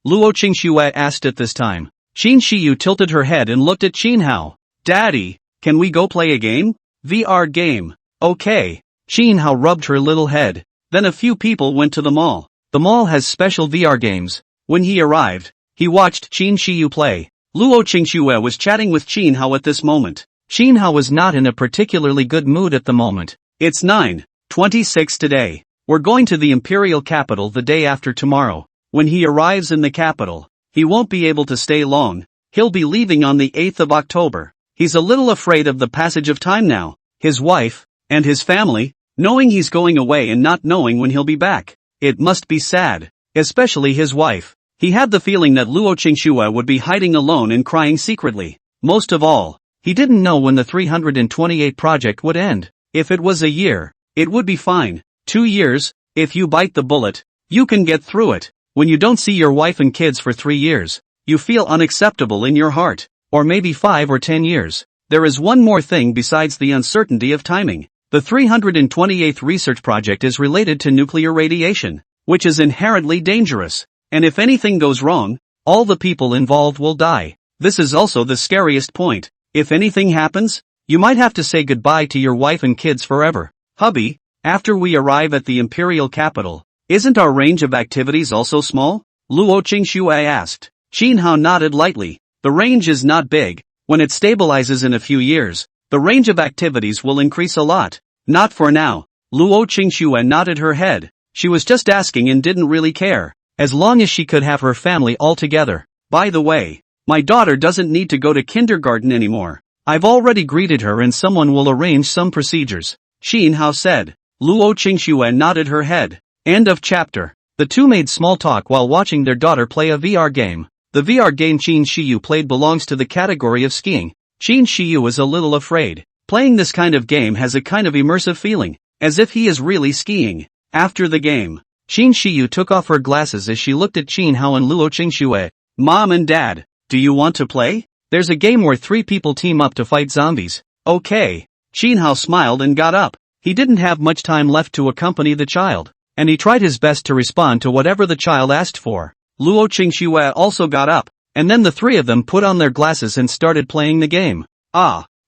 Luo Qingxue asked at this time. Shin Shiyu tilted her head and looked at Shin Hao. "Daddy, can we go play a game?" "VR game. Okay." Shin Hao rubbed her little head. Then a few people went to the mall. The mall has special VR games. When he arrived, he watched Shin Shiyu play. Luo Qingxue was chatting with Shin Hao at this moment. Shin Hao was not in a particularly good mood at the moment. "It's 9:26 today. We're going to the imperial capital the day after tomorrow. When he arrives in the capital, he won't be able to stay long. He'll be leaving on the 8th of October. He's a little afraid of the passage of time now. His wife, and his family, knowing he's going away and not knowing when he'll be back. It must be sad. Especially his wife. He had the feeling that Luo Qingxue would be hiding alone and crying secretly. Most of all, he didn't know when the 328 project would end. If it was a year, it would be fine. 2 years, if you bite the bullet, you can get through it. When you don't see your wife and kids for 3 years, you feel unacceptable in your heart. Or maybe 5 or 10 years. There is one more thing besides the uncertainty of timing. The 328th research project is related to nuclear radiation, which is inherently dangerous. And if anything goes wrong, all the people involved will die. This is also the scariest point. If anything happens, you might have to say goodbye to your wife and kids forever. Hubby, after we arrive at the imperial capital, isn't our range of activities also small? Luo Qingxue asked. Qin Hao nodded lightly. The range is not big. When it stabilizes in a few years, the range of activities will increase a lot. Not for now. Luo Qingxue nodded her head. She was just asking and didn't really care, as long as she could have her family all together. By the way, my daughter doesn't need to go to kindergarten anymore. I've already greeted her and someone will arrange some procedures. Qin Hao said. Luo Qingxue nodded her head. End of chapter. The two made small talk while watching their daughter play a VR game. The VR game Qin Shiyu played belongs to the category of skiing. Qin Shiyu is a little afraid. Playing this kind of game has a kind of immersive feeling, as if he is really skiing. After the game, Qin Shiyu took off her glasses as she looked at Qin Hao and Luo Qingxue. Mom and Dad, do you want to play? There's a game where 3 people team up to fight zombies. Okay. Qin Hao smiled and got up. He didn't have much time left to accompany the child, and he tried his best to respond to whatever the child asked for. Luo Qingxue also got up, and then the 3 of them put on their glasses and started playing the game.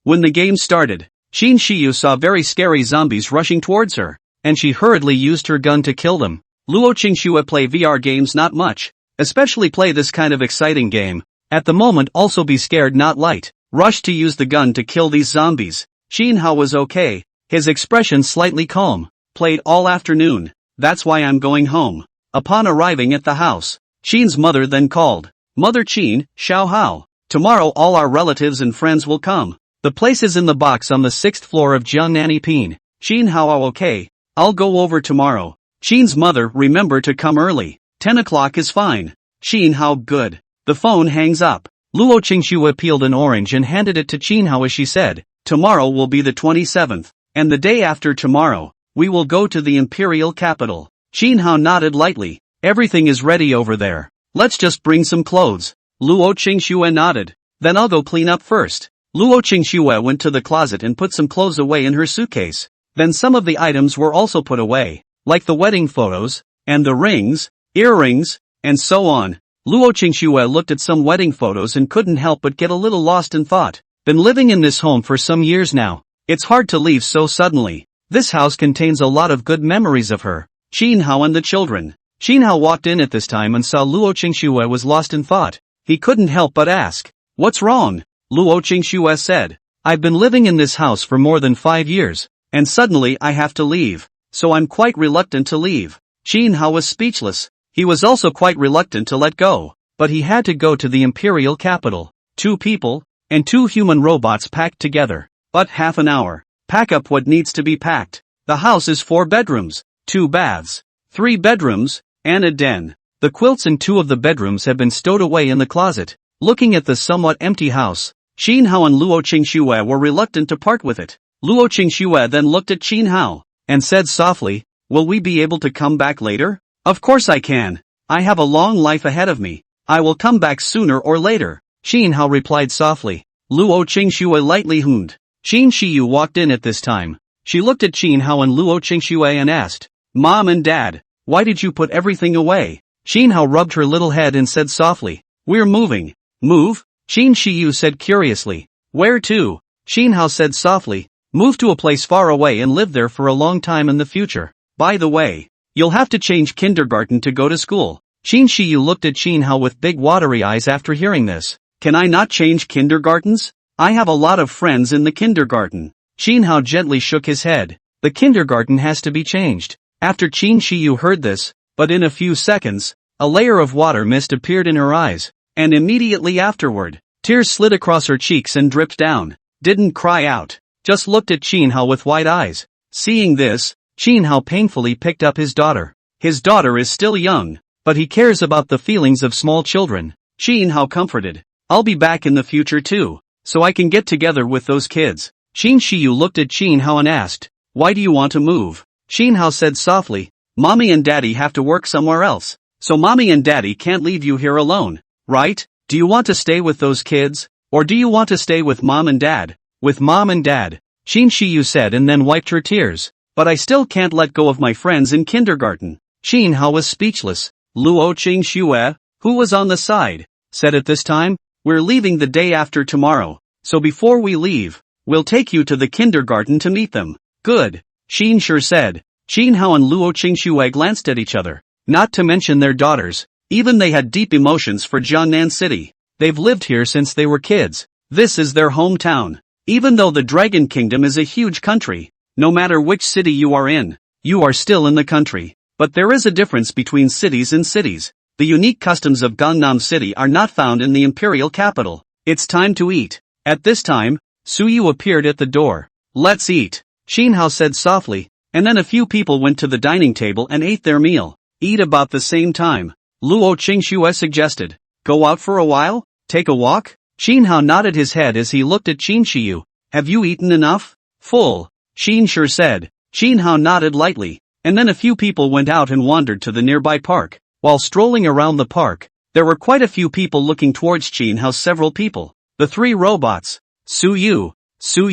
When the game started, Qin Shiyu saw very scary zombies rushing towards her, and she hurriedly used her gun to kill them. Luo Qingxue play VR games not much, especially play this kind of exciting game. At the moment also be scared not light, rush to use the gun to kill these zombies. Qin Hao was okay, his expression slightly calm. Played all afternoon, that's why I'm going home. Upon arriving at the house, Qin's mother then called. Mother Qin, Xiao Hao, tomorrow all our relatives and friends will come. The place is in the box on the 6th floor of Jiangnan Pin. Qin Hao okay, I'll go over tomorrow. Qin's mother remember to come early. 10 o'clock is fine. Qin Hao good. The phone hangs up. Luo Qingxue peeled an orange and handed it to Qin Hao as she said, tomorrow will be the 27th, and the day after tomorrow, we will go to the imperial capital. Qin Hao nodded lightly. Everything is ready over there. Let's just bring some clothes. Luo Qingxue nodded. Then I'll go clean up first. Luo Qingxue went to the closet and put some clothes away in her suitcase. Then some of the items were also put away, like the wedding photos, and the rings, earrings, and so on. Luo Qingxue looked at some wedding photos and couldn't help but get a little lost in thought. Been living in this home for some years now. It's hard to leave so suddenly. This house contains a lot of good memories of her. Qin Hao and the children. Qin Hao walked in at this time and saw Luo Qingxue was lost in thought. He couldn't help but ask, what's wrong? Luo Qingxue said, I've been living in this house for more than 5 years, and suddenly I have to leave, so I'm quite reluctant to leave. Qin Hao was speechless. He was also quite reluctant to let go, but he had to go to the imperial capital. 2 people, and 2 human robots packed together. But half an hour. Pack up what needs to be packed. The house is 4 bedrooms, 2 baths, 3 bedrooms, and a den. The quilts in 2 of the bedrooms have been stowed away in the closet. Looking at the somewhat empty house, Qin Hao and Luo Qingxue were reluctant to part with it. Luo Qingxue then looked at Qin Hao, and said softly, will we be able to come back later? Of course I can. I have a long life ahead of me. I will come back sooner or later. Qin Hao replied softly. Luo Qingxue lightly hummed. Qin Shiyu walked in at this time. She looked at Qin Hao and Luo Qingxue and asked, Mom and Dad, why did you put everything away? Qin Hao rubbed her little head and said softly, we're moving. Move? Qin Shiyu said curiously. Where to? Qin Hao said softly, move to a place far away and live there for a long time in the future. By the way, you'll have to change kindergarten to go to school. Qin Shiyu looked at Qin Hao with big watery eyes after hearing this. Can I not change kindergartens? I have a lot of friends in the kindergarten. Qin Hao gently shook his head. The kindergarten has to be changed. After Qin Shiyu heard this, but in a few seconds, a layer of water mist appeared in her eyes, and immediately afterward, tears slid across her cheeks and dripped down. Didn't cry out, just looked at Qin Hao with wide eyes. Seeing this, Qin Hao painfully picked up his daughter. His daughter is still young, but he cares about the feelings of small children. Qin Hao comforted. I'll be back in the future too, so I can get together with those kids. Qin Shiyu looked at Qin Hao and asked, why do you want to move? Qin Hao said softly, Mommy and Daddy have to work somewhere else, so Mommy and Daddy can't leave you here alone, right? Do you want to stay with those kids, or do you want to stay with Mom and Dad? With Mom and Dad, Qin Shiyu said and then wiped her tears. But I still can't let go of my friends in kindergarten. Qin Hao was speechless. Luo Qingxue, who was on the side, said at this time, "We're leaving the day after tomorrow, so before we leave, we'll take you to the kindergarten to meet them." "Good," Qin Shi said. Qin Hao and Luo Qingxue glanced at each other, not to mention their daughters. Even they had deep emotions for Jiangnan City. They've lived here since they were kids. This is their hometown. Even though the Dragon Kingdom is a huge country, no matter which city you are in, you are still in the country. But there is a difference between cities and cities. The unique customs of Gangnam City are not found in the imperial capital. It's time to eat. At this time, Su Yu appeared at the door. "Let's eat," Qin Hao said softly, and then a few people went to the dining table and ate their meal. "Eat about the same time," Luo Qingxue suggested. "Go out for a while? Take a walk?" Qin Hao nodded his head as he looked at Qin Shiyu. "Have you eaten enough?" "Full," Qin Shi said. Qin Hao nodded lightly, and then a few people went out and wandered to the nearby park. While strolling around the park, there were quite a few people looking towards Qin Hao. Several people. The three robots, Su Yu, Su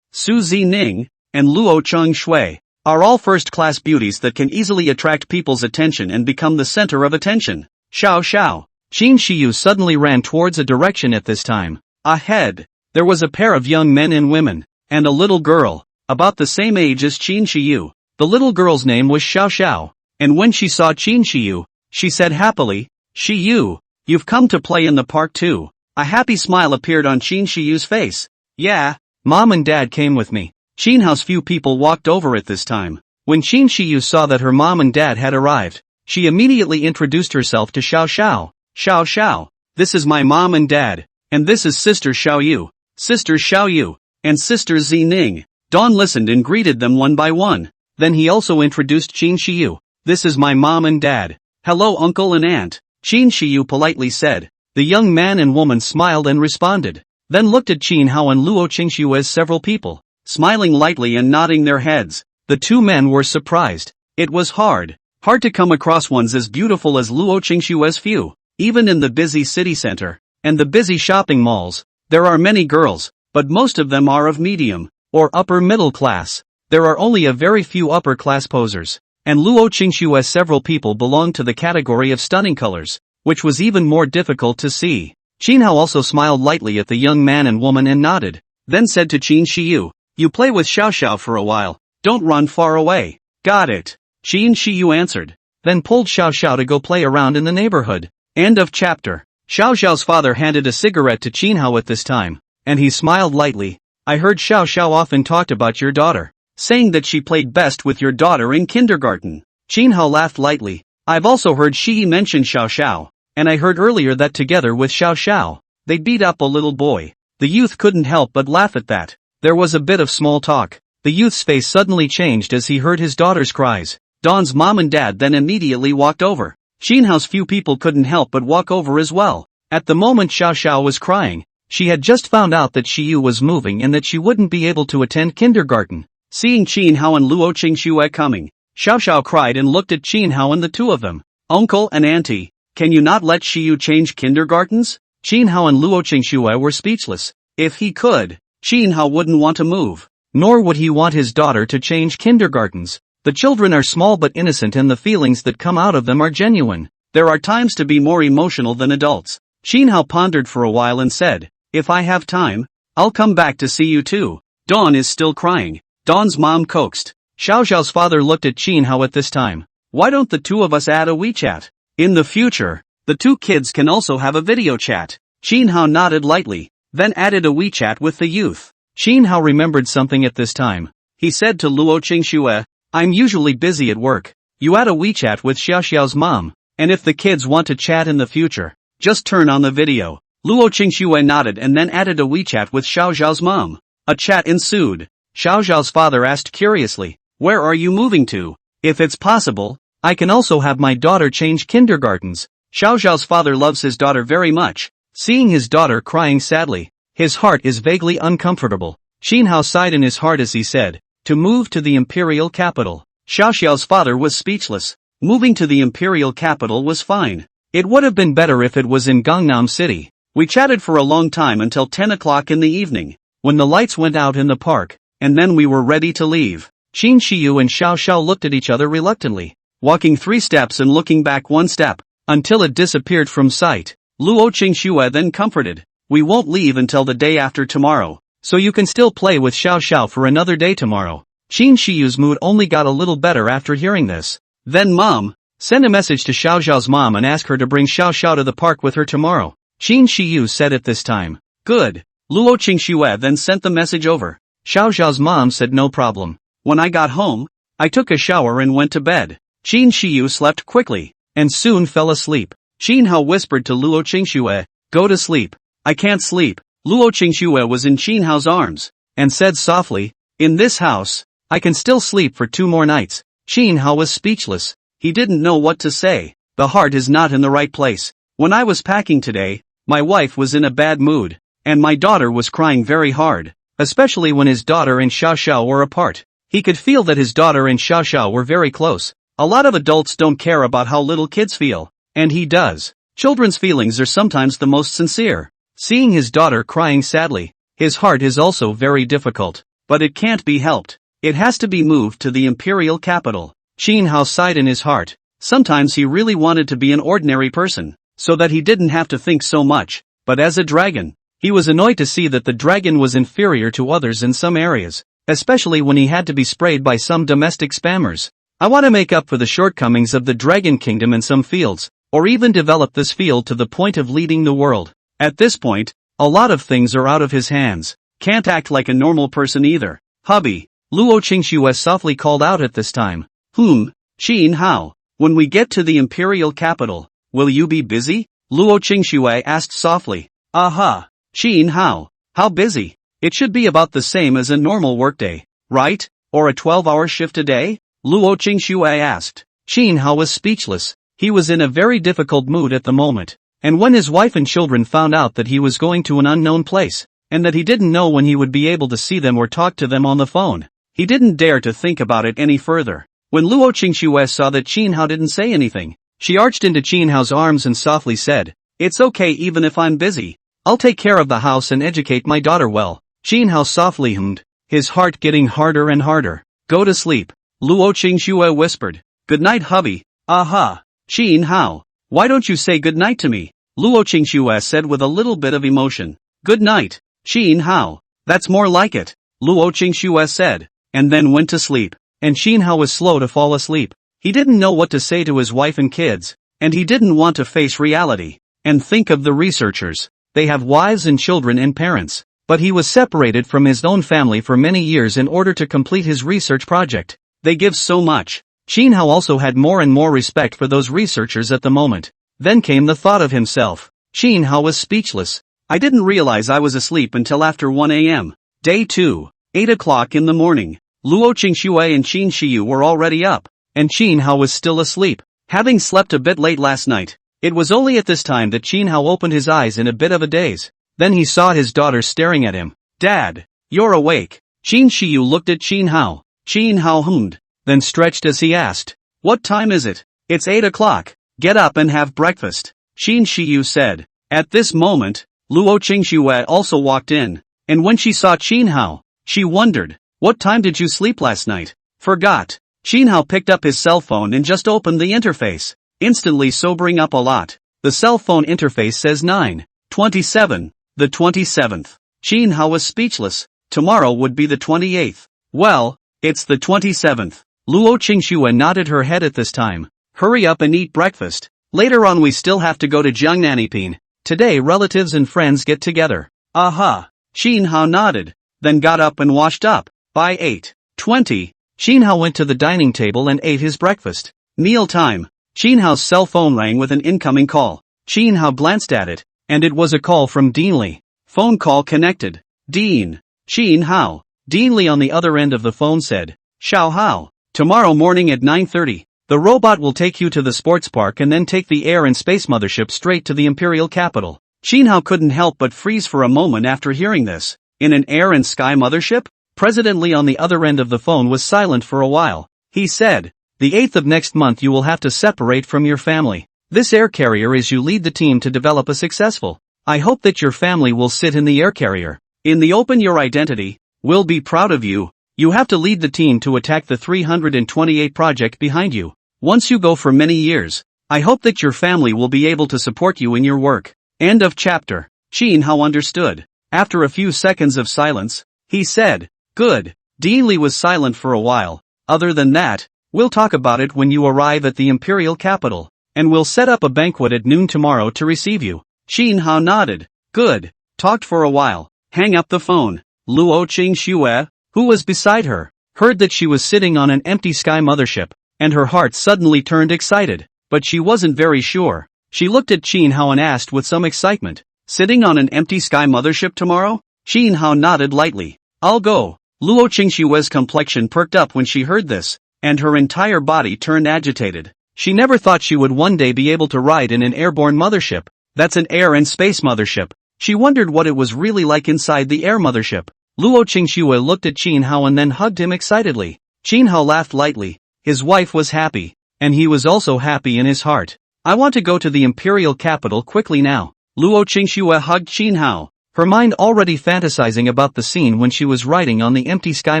Zining, and Luo Shui, are all first-class beauties that can easily attract people's attention and become the center of attention. Xiao Xiao. Qin Shiyu suddenly ran towards a direction at this time. Ahead, there was a pair of young men and women, and a little girl, about the same age as Qin Shiyu. The little girl's name was Xiao Xiao, and when she saw Qin Shiyu, she said happily, "Shiyu, you've come to play in the park too." A happy smile appeared on Qin Shiyu's face. "Yeah, Mom and Dad came with me." Qin Hao's few people walked over at this time. When Qin Shiyu saw that her mom and dad had arrived, she immediately introduced herself to Xiao Xiao. "Xiao Xiao, this is my mom and dad, and this is Sister Xiao Yu, Sister Xiao Yu, and Sister Zining." Don listened and greeted them one by one. Then he also introduced Qin Shiyu. "This is my mom and dad." "Hello uncle and aunt," Qin Shiyu politely said. The young man and woman smiled and responded, then looked at Qin Hao and Luo Qingxue as several people, smiling lightly and nodding their heads. The two men were surprised. It was hard to come across ones as beautiful as Luo Qingxue's few. Even in the busy city center, and the busy shopping malls, there are many girls, but most of them are of medium, or upper middle class. There are only a very few upper class posers, and Luo Qingxue's several people belong to the category of stunning colors, which was even more difficult to see. Qin Hao also smiled lightly at the young man and woman and nodded, then said to Qin Shiyu, "You play with Xiao Xiao for a while, don't run far away." "Got it," Qin Shiyu answered, then pulled Xiao Xiao to go play around in the neighborhood. End of chapter. Xiao Xiao's father handed a cigarette to Qin Hao at this time, and he smiled lightly. "I heard Xiao Xiao often talked about your daughter, saying that she played best with your daughter in kindergarten." Qin Hao laughed lightly. "I've also heard Shi mention Xiao Xiao, and I heard earlier that together with Xiao Xiao, they beat up a little boy." The youth couldn't help but laugh at that. There was a bit of small talk. The youth's face suddenly changed as he heard his daughter's cries. Dawn's mom and dad then immediately walked over. Qin Hao's few people couldn't help but walk over as well. At the moment Xiao Xiao was crying, she had just found out that Shiyu was moving and that she wouldn't be able to attend kindergarten. Seeing Qin Hao and Luo Qingxue coming, Xiao Xiao cried and looked at Qin Hao and the two of them. "Uncle and auntie, can you not let Shiyu change kindergartens?" Qin Hao and Luo Qingxue were speechless. If he could, Qin Hao wouldn't want to move, nor would he want his daughter to change kindergartens. The children are small but innocent and the feelings that come out of them are genuine. There are times to be more emotional than adults. Qin Hao pondered for a while and said, "If I have time, I'll come back to see you too." Dawn is still crying. Dawn's mom coaxed. Xiao Xiao's father looked at Qin Hao at this time. "Why don't the two of us add a WeChat? In the future, the two kids can also have a video chat." Qin Hao nodded lightly, then added a WeChat with the youth. Qin Hao remembered something at this time. He said to Luo Qingxue, "I'm usually busy at work. You add a WeChat with Xiao Xiao's mom, and if the kids want to chat in the future, just turn on the video." Luo Qingxue nodded and then added a WeChat with Xiao Xiao's mom. A chat ensued. Xiao Xiao's father asked curiously, "Where are you moving to? If it's possible, I can also have my daughter change kindergartens." Xiao Xiao's father loves his daughter very much. Seeing his daughter crying sadly, his heart is vaguely uncomfortable. Qin Hao sighed in his heart as he said, "To move to the imperial capital." Xiao Xiao's father was speechless. Moving to the imperial capital was fine. It would have been better if it was in Gangnam City. We chatted for a long time until 10 o'clock in the evening, when the lights went out in the park, and then we were ready to leave. Qin Shiyu and Xiao Xiao looked at each other reluctantly, walking 3 steps and looking back 1 step. until it disappeared from sight. Luo Qingxue then comforted, "We won't leave until the day after tomorrow, so you can still play with Xiao Xiao for another day tomorrow." Qin Shiyu's mood only got a little better after hearing this. "Then Mom, send a message to Xiao Xiao's mom and ask her to bring Xiao Xiao to the park with her tomorrow," Qin Shiyu said at this time. "Good." Luo Qingxue then sent the message over. Xiao Xiao's mom said no problem. "When I got home, I took a shower and went to bed." Qin Shiyu slept quickly, and soon fell asleep. Qin Hao whispered to Luo Qingxue, "Go to sleep." "I can't sleep." Luo Qingxue was in Qin Hao's arms, and said softly, "In this house, I can still sleep for 2 more nights." Qin Hao was speechless. He didn't know what to say. The heart is not in the right place. "When I was packing today, my wife was in a bad mood, and my daughter was crying very hard, especially when his daughter and Xiao Xiao were apart. He could feel that his daughter and Xiao Xiao were very close. A lot of adults don't care about how little kids feel, and he does. Children's feelings are sometimes the most sincere." Seeing his daughter crying sadly, his heart is also very difficult. But it can't be helped. It has to be moved to the imperial capital. Qin Hao sighed in his heart. Sometimes he really wanted to be an ordinary person, so that he didn't have to think so much. But as a dragon, he was annoyed to see that the dragon was inferior to others in some areas, especially when he had to be sprayed by some domestic spammers. "I want to make up for the shortcomings of the Dragon Kingdom in some fields, or even develop this field to the point of leading the world." At this point, a lot of things are out of his hands. Can't act like a normal person either. "Hubby," Luo Qingxue softly called out at this time. Qin Hao, when we get to the imperial capital, will you be busy?" Luo Qingxue asked softly. "Aha." Qin Hao, "How busy? It should be about the same as a normal workday, right? Or a 12-hour shift a day?" Luo Qingxue asked. Qin Hao was speechless. He was in a very difficult mood at the moment. And when his wife and children found out that he was going to an unknown place, and that he didn't know when he would be able to see them or talk to them on the phone, he didn't dare to think about it any further. When Luo Qingxue saw that Qin Hao didn't say anything, she arched into Qin Hao's arms and softly said, "It's okay even if I'm busy. I'll take care of the house and educate my daughter well." Qin Hao softly hummed, his heart getting harder and harder. "Go to sleep," Luo Qingxue whispered. "Good night, hubby." "Aha." Qin Hao, "Why don't you say good night to me?" Luo Qingxue said with a little bit of emotion. "Good night, Qin Hao. That's more like it," Luo Qingxue said, and then went to sleep. And Qin Hao was slow to fall asleep. He didn't know what to say to his wife and kids, and he didn't want to face reality. And think of the researchers. They have wives and children and parents. But he was separated from his own family for many years in order to complete his research project. They give so much. Qin Hao also had more and more respect for those researchers at the moment. Then came the thought of himself. Qin Hao was speechless. "I didn't realize I was asleep until after 1 a.m. Day 2, 8 o'clock in the morning. Luo Qingxue and Qin Shiyu were already up, and Qin Hao was still asleep, having slept a bit late last night. It was only at this time that Qin Hao opened his eyes in a bit of a daze. Then he saw his daughter staring at him. "Dad, you're awake." Qin Shiyu looked at Qin Hao. Qin Hao hummed, then stretched as he asked, "What time is it?" "It's 8 o'clock. Get up and have breakfast," Qin Shiyu said. At this moment, Luo Qingxue also walked in, and when she saw Qin Hao, she wondered, "What time did you sleep last night?" "Forgot." Qin Hao picked up his cell phone and just opened the interface, instantly sobering up a lot. The cell phone interface says 9/27, the 27th. Qin Hao was speechless. Tomorrow would be the 28th. "Well, it's the 27th. Luo Qingxue nodded her head at this time. "Hurry up and eat breakfast. Later on we still have to go to Jiangnaniping. Today relatives and friends get together." "Aha." Qin Hao nodded, then got up and washed up. By 8:20, Qin Hao went to the dining table and ate his breakfast. Meal time. Qin Hao's cell phone rang with an incoming call. Qin Hao glanced at it, and it was a call from Dean Li. Phone call connected. "Dean." Qin Hao. Dean Li on the other end of the phone said, "Xiao Hao, tomorrow morning at 9:30, the robot will take you to the sports park and then take the air and space mothership straight to the imperial capital." Qin Hao couldn't help but freeze for a moment after hearing this. In an air and sky mothership? President Li on the other end of the phone was silent for a while. He said, "The 8th of next month you will have to separate from your family. This air carrier is you lead the team to develop a successful. I hope that your family will sit in the air carrier. In the open your identity, we'll be proud of you. You have to lead the team to attack the 328 project behind you. Once you go for many years, I hope that your family will be able to support you in your work. End of chapter. Shin Hao understood. After a few seconds of silence, he said, "Good." Dean Li was silent for a while. "Other than that, we'll talk about it when you arrive at the imperial capital, and we'll set up a banquet at noon tomorrow to receive you." Shin Hao nodded. "Good." Talked for a while. Hang up the phone. Luo Qingxue, who was beside her, heard that she was sitting on an empty sky mothership, and her heart suddenly turned excited, but she wasn't very sure. She looked at Shin Hao and asked with some excitement, "Sitting on an empty sky mothership tomorrow?" Shin Hao nodded lightly. "I'll go." Luo Qingxue's complexion perked up when she heard this, and her entire body turned agitated. She never thought she would one day be able to ride in an airborne mothership. That's an air and space mothership. She wondered what it was really like inside the air mothership. Luo Qingxue looked at Shin Hao and then hugged him excitedly. Shin Hao laughed lightly. His wife was happy, and he was also happy in his heart. "I want to go to the imperial capital quickly now." Luo Qingxue hugged Shin Hao, her mind already fantasizing about the scene when she was riding on the empty sky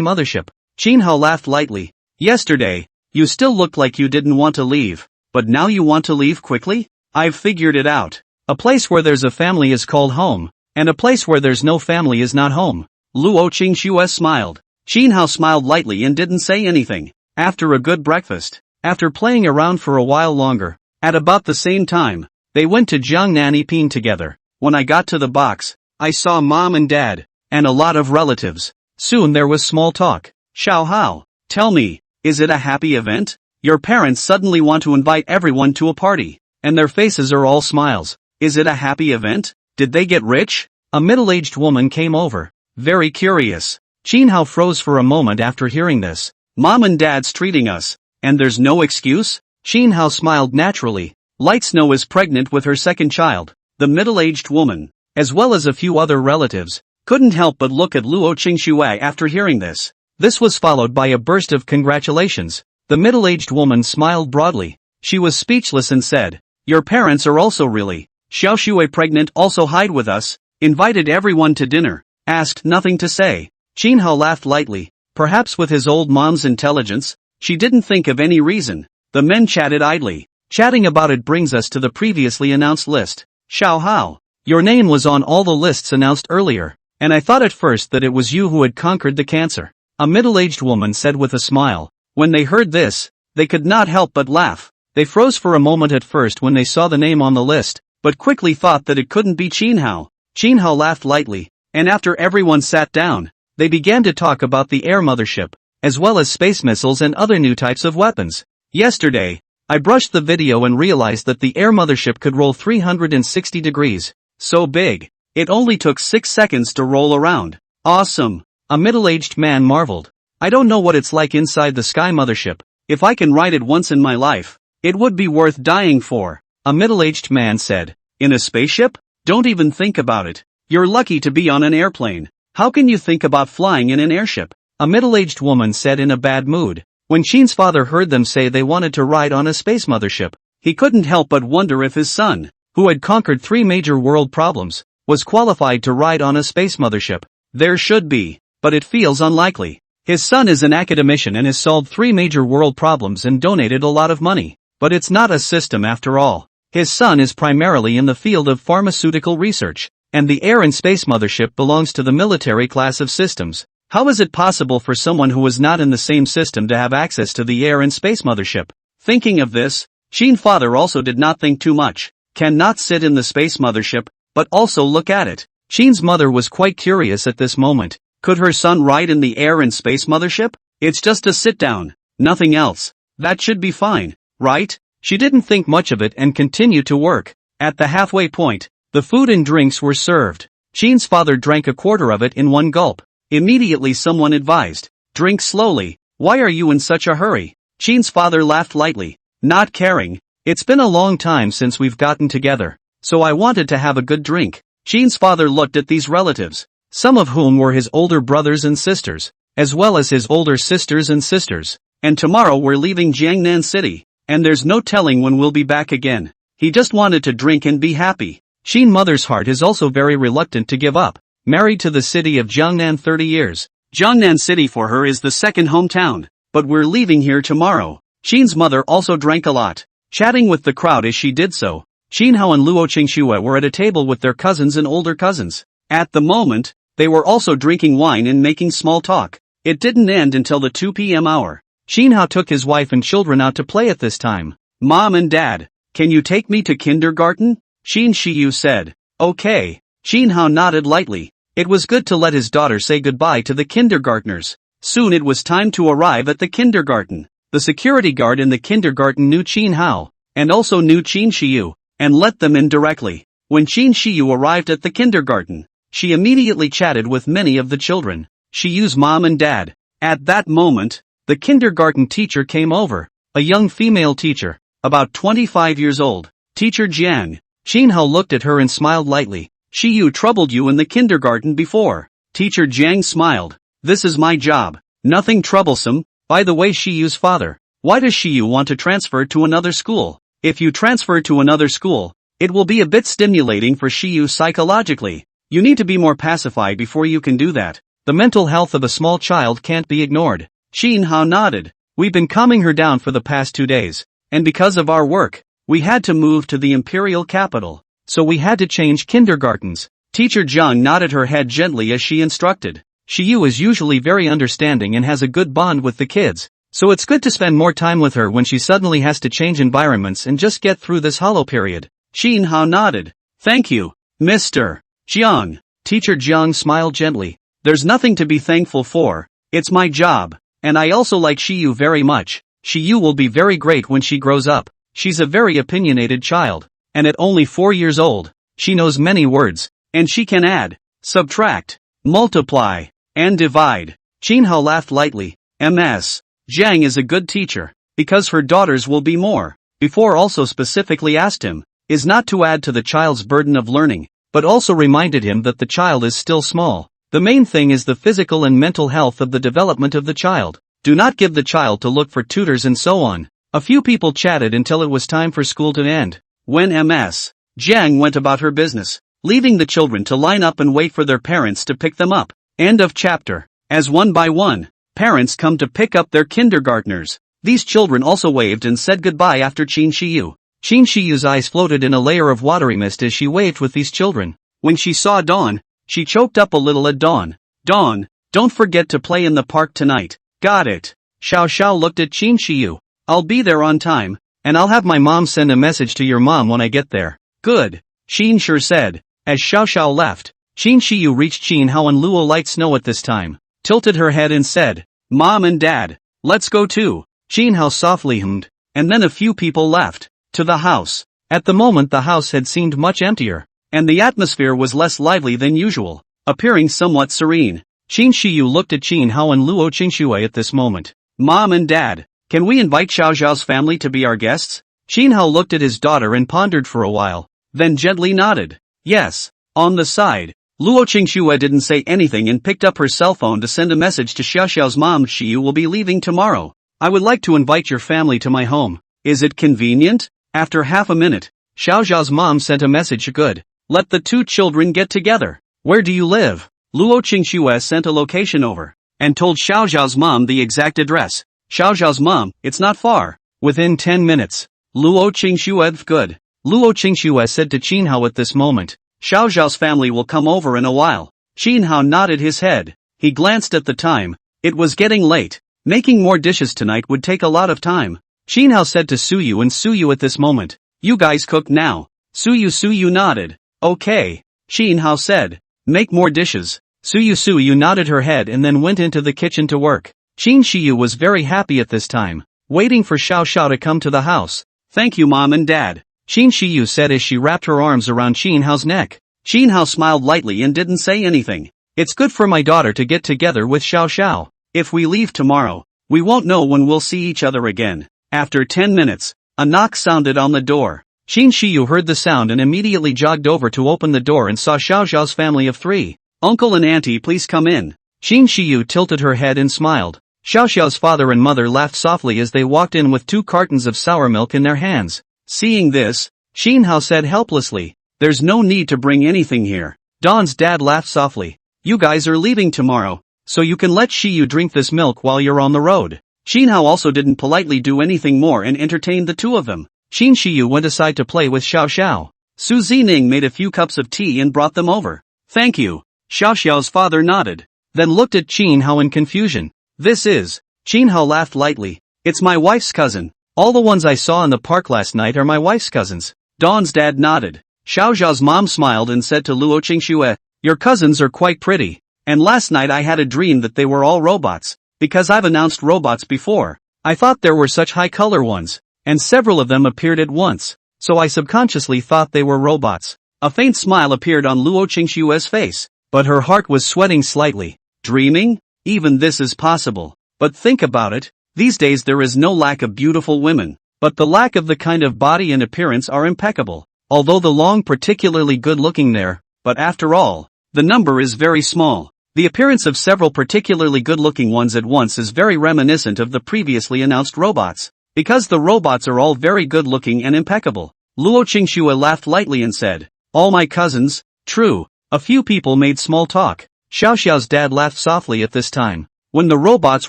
mothership. Shin Hao laughed lightly. "Yesterday, you still looked like you didn't want to leave, but now you want to leave quickly? I've figured it out. A place where there's a family is called home, and a place where there's no family is not home." Luo Qingxue smiled. Shin Hao smiled lightly and didn't say anything. After a good breakfast, after playing around for a while longer, at about the same time, they went to Jiangnan Ipin together. When I got to the box, I saw mom and dad, and a lot of relatives. Soon there was small talk. "Xiao Hao, tell me, is it a happy event? Your parents suddenly want to invite everyone to a party, and their faces are all smiles. Is it a happy event? Did they get rich?" A middle-aged woman came over, very curious. Shin Hao froze for a moment after hearing this. "Mom and dad's treating us, and there's no excuse?" Shin Hao smiled naturally. Light Snow is pregnant with her second child. The middle-aged woman, as well as a few other relatives, couldn't help but look at Luo Qingxue after hearing this. This was followed by a burst of congratulations. The middle-aged woman smiled broadly. She was speechless and said, "Your parents are also really Xiaoxue pregnant, also hide with us, invited everyone to dinner, asked nothing to say." Shin Hao laughed lightly. Perhaps with his old mom's intelligence, she didn't think of any reason. The men chatted idly. Chatting about it brings us to the previously announced list. "Xiao Hao, your name was on all the lists announced earlier, and I thought at first that it was you who had conquered the cancer," a middle-aged woman said with a smile. When they heard this, they could not help but laugh. They froze for a moment at first when they saw the name on the list, but quickly thought that it couldn't be Shin Hao. Shin Hao laughed lightly, and after everyone sat down, they began to talk about the air mothership, as well as space missiles and other new types of weapons. "Yesterday, I brushed the video and realized that the air mothership could roll 360 degrees. So big, it only took 6 seconds to roll around. Awesome," a middle-aged man marveled. "I don't know what it's like inside the sky mothership. If I can ride it once in my life, it would be worth dying for," a middle-aged man said. "In a spaceship? Don't even think about it. You're lucky to be on an airplane. How can you think about flying in an airship?" a middle-aged woman said in a bad mood. When Shin's father heard them say they wanted to ride on a space mothership, he couldn't help but wonder if his son, who had conquered 3 major world problems, was qualified to ride on a space mothership. There should be, but it feels unlikely. His son is an academician and has solved 3 major world problems and donated a lot of money, but it's not a system after all. His son is primarily in the field of pharmaceutical research, and the air and space mothership belongs to the military class of systems. How is it possible for someone who was not in the same system to have access to the air and space mothership? Thinking of this, Shin's father also did not think too much. Cannot sit in the space mothership, but also look at it. Shin's mother was quite curious at this moment. Could her son ride in the air and space mothership? It's just a sit down, nothing else. That should be fine, right? She didn't think much of it and continued to work. At the halfway point, the food and drinks were served. Shin's father drank a quarter of it in one gulp. Immediately someone advised, "Drink slowly, why are you in such a hurry?" Shin's father laughed lightly, not caring. "It's been a long time since we've gotten together, so I wanted to have a good drink." Shin's father looked at these relatives, some of whom were his older brothers and sisters, as well as his older sisters and sisters. "And tomorrow we're leaving Jiangnan City, and there's no telling when we'll be back again." He just wanted to drink and be happy. Shin's mother's heart is also very reluctant to give up. Married to the city of Jiangnan 30 years. Jiangnan City for her is the second hometown, but we're leaving here tomorrow. Shin's mother also drank a lot. chatting with the crowd as she did so. Xinhao and Luo Qingxue were at a table with their cousins and older cousins. At the moment, they were also drinking wine and making small talk. It didn't end until the 2 p.m. hour. Xinhao took his wife and children out to play at this time. Mom and Dad, can you take me to kindergarten? Xin Shiyu said. Okay. Xinhao nodded lightly. It was good to let his daughter say goodbye to the kindergartners. Soon it was time to arrive at the kindergarten. The security guard in the kindergarten knew Xinhao, and also knew Xin Shiyu, and let them in directly. When Xin Shiyu arrived at the kindergarten, she immediately chatted with many of the children. Shiyu's mom and dad. At that moment, the kindergarten teacher came over, a young female teacher, about 25 years old. Teacher Jiang. Xinhao looked at her and smiled lightly. Shiyu troubled you in the kindergarten before. Teacher Jiang smiled. This is my job. Nothing troublesome. By the way, Shiyu's father, why does Shiyu want to transfer to another school? If you transfer to another school, it will be a bit stimulating for Shiyu psychologically. You need to be more pacified before you can do that. The mental health of a small child can't be ignored. Xinhao nodded. We've been calming her down for the past 2 days, and because of our work, we had to move to the imperial capital, so we had to change kindergartens. Teacher Zhang nodded her head gently as she instructed. Shiyu is usually very understanding and has a good bond with the kids, so it's good to spend more time with her when she suddenly has to change environments and just get through this hollow period. Xinhao nodded. Thank you, Mr. Jiang. Teacher Jiang smiled gently. There's nothing to be thankful for. It's my job, and I also like Shiyu very much. Shiyu will be very great when she grows up. She's a very opinionated child, and at only 4 years old, she knows many words, and she can add, subtract, multiply, and divide. Xinhao laughed lightly. Ms. Jiang is a good teacher, because her daughters will be more. Before also specifically asked him, is not to add to the child's burden of learning, but also reminded him that the child is still small. The main thing is the physical and mental health of the development of the child. Do not give the child to look for tutors and so on. A few people chatted until it was time for school to end. When Ms. Jiang went about her business, leaving the children to line up and wait for their parents to pick them up. End of chapter. As one by one, parents come to pick up their kindergartners. These children also waved and said goodbye after Qin Shiyu. Qin Shiyu's eyes floated in a layer of watery mist as she waved with these children. When she saw Dawn, she choked up a little at Dawn. Dawn, don't forget to play in the park tonight. Got it. Xiao Xiao looked at Qin Shiyu. I'll be there on time, and I'll have my mom send a message to your mom when I get there. Good. Qin sure said. As Xiao Xiao left, Qin Shiyu reached Xinhao and Luo Light Snow at this time, tilted her head and said, Mom and Dad, let's go too. Xinhao softly hummed, and then a few people left. To the house. At the moment the house had seemed much emptier, and the atmosphere was less lively than usual, appearing somewhat serene. Qin Shiyu looked at Xinhao and Luo Qingxue at this moment. Mom and Dad, can we invite Xiao Xiao's family to be our guests? Xinhao looked at his daughter and pondered for a while, then gently nodded. Yes. On the side, Luo Qingxue didn't say anything and picked up her cell phone to send a message to Xiao Xiao's mom. Shiyu will be leaving tomorrow. I would like to invite your family to my home. Is it convenient? After half a minute, Xiao Xiao's mom sent a message. Good. Let the two children get together. Where do you live? Luo Qingxue sent a location over, and told Xiao Xiao's mom the exact address. Xiao Xiao's mom, it's not far. Within 10 minutes. Luo Qingxue. Good. Luo Qingxue said to Xinhao at this moment. Xiao Xiao's family will come over in a while. Xinhao nodded his head. He glanced at the time. It was getting late. Making more dishes tonight would take a lot of time. Xinhao said to Suyu and Suyu at this moment. You guys cook now. Suyu nodded. Okay. Xinhao said. Make more dishes. Suyu nodded her head and then went into the kitchen to work. Qin Shiyu was very happy at this time, waiting for Xiao Xiao to come to the house. Thank you Mom and Dad. Qin Shiyu said as she wrapped her arms around Xinhao's neck. Xinhao smiled lightly and didn't say anything. It's good for my daughter to get together with Xiao Xiao. If we leave tomorrow, we won't know when we'll see each other again. After 10 minutes, a knock sounded on the door. Qin Shiyu heard the sound and immediately jogged over to open the door and saw Xiao Xiao's family of 3. Uncle and auntie, please come in. Qin Shiyu tilted her head and smiled. Xiao Xiao's father and mother laughed softly as they walked in with 2 cartons of sour milk in their hands. Seeing this, Xinhao said helplessly, there's no need to bring anything here. Dawn's dad laughed softly. You guys are leaving tomorrow, so you can let Shiyu drink this milk while you're on the road. Xinhao also didn't politely do anything more and entertained the 2 of them. Qin Shiyu went aside to play with Xiao Xiao. Su Zining made a few cups of tea and brought them over. Thank you. Xiao Xiao's father nodded, then looked at Qin Hao in confusion. This is. Qin Hao laughed lightly. It's my wife's cousin. All the ones I saw in the park last night are my wife's cousins. Dawn's dad nodded. Xiao Xiao's mom smiled and said to Luo Qingxue, your cousins are quite pretty. And last night I had a dream that they were all robots. Because I've announced robots before. I thought there were such high color ones. And several of them appeared at once. So I subconsciously thought they were robots. A faint smile appeared on Luo Qingxue's face. But her heart was sweating slightly. Dreaming? Even this is possible. But think about it. These days there is no lack of beautiful women. But the lack of the kind of body and appearance are impeccable. Although the long particularly good looking there. But after all, the number is very small. The appearance of several particularly good-looking ones at once is very reminiscent of the previously announced robots. Because the robots are all very good-looking and impeccable. Luo Qingxue laughed lightly and said, all my cousins? True. A few people made small talk. Xiao Xiao's dad laughed softly at this time. When the robots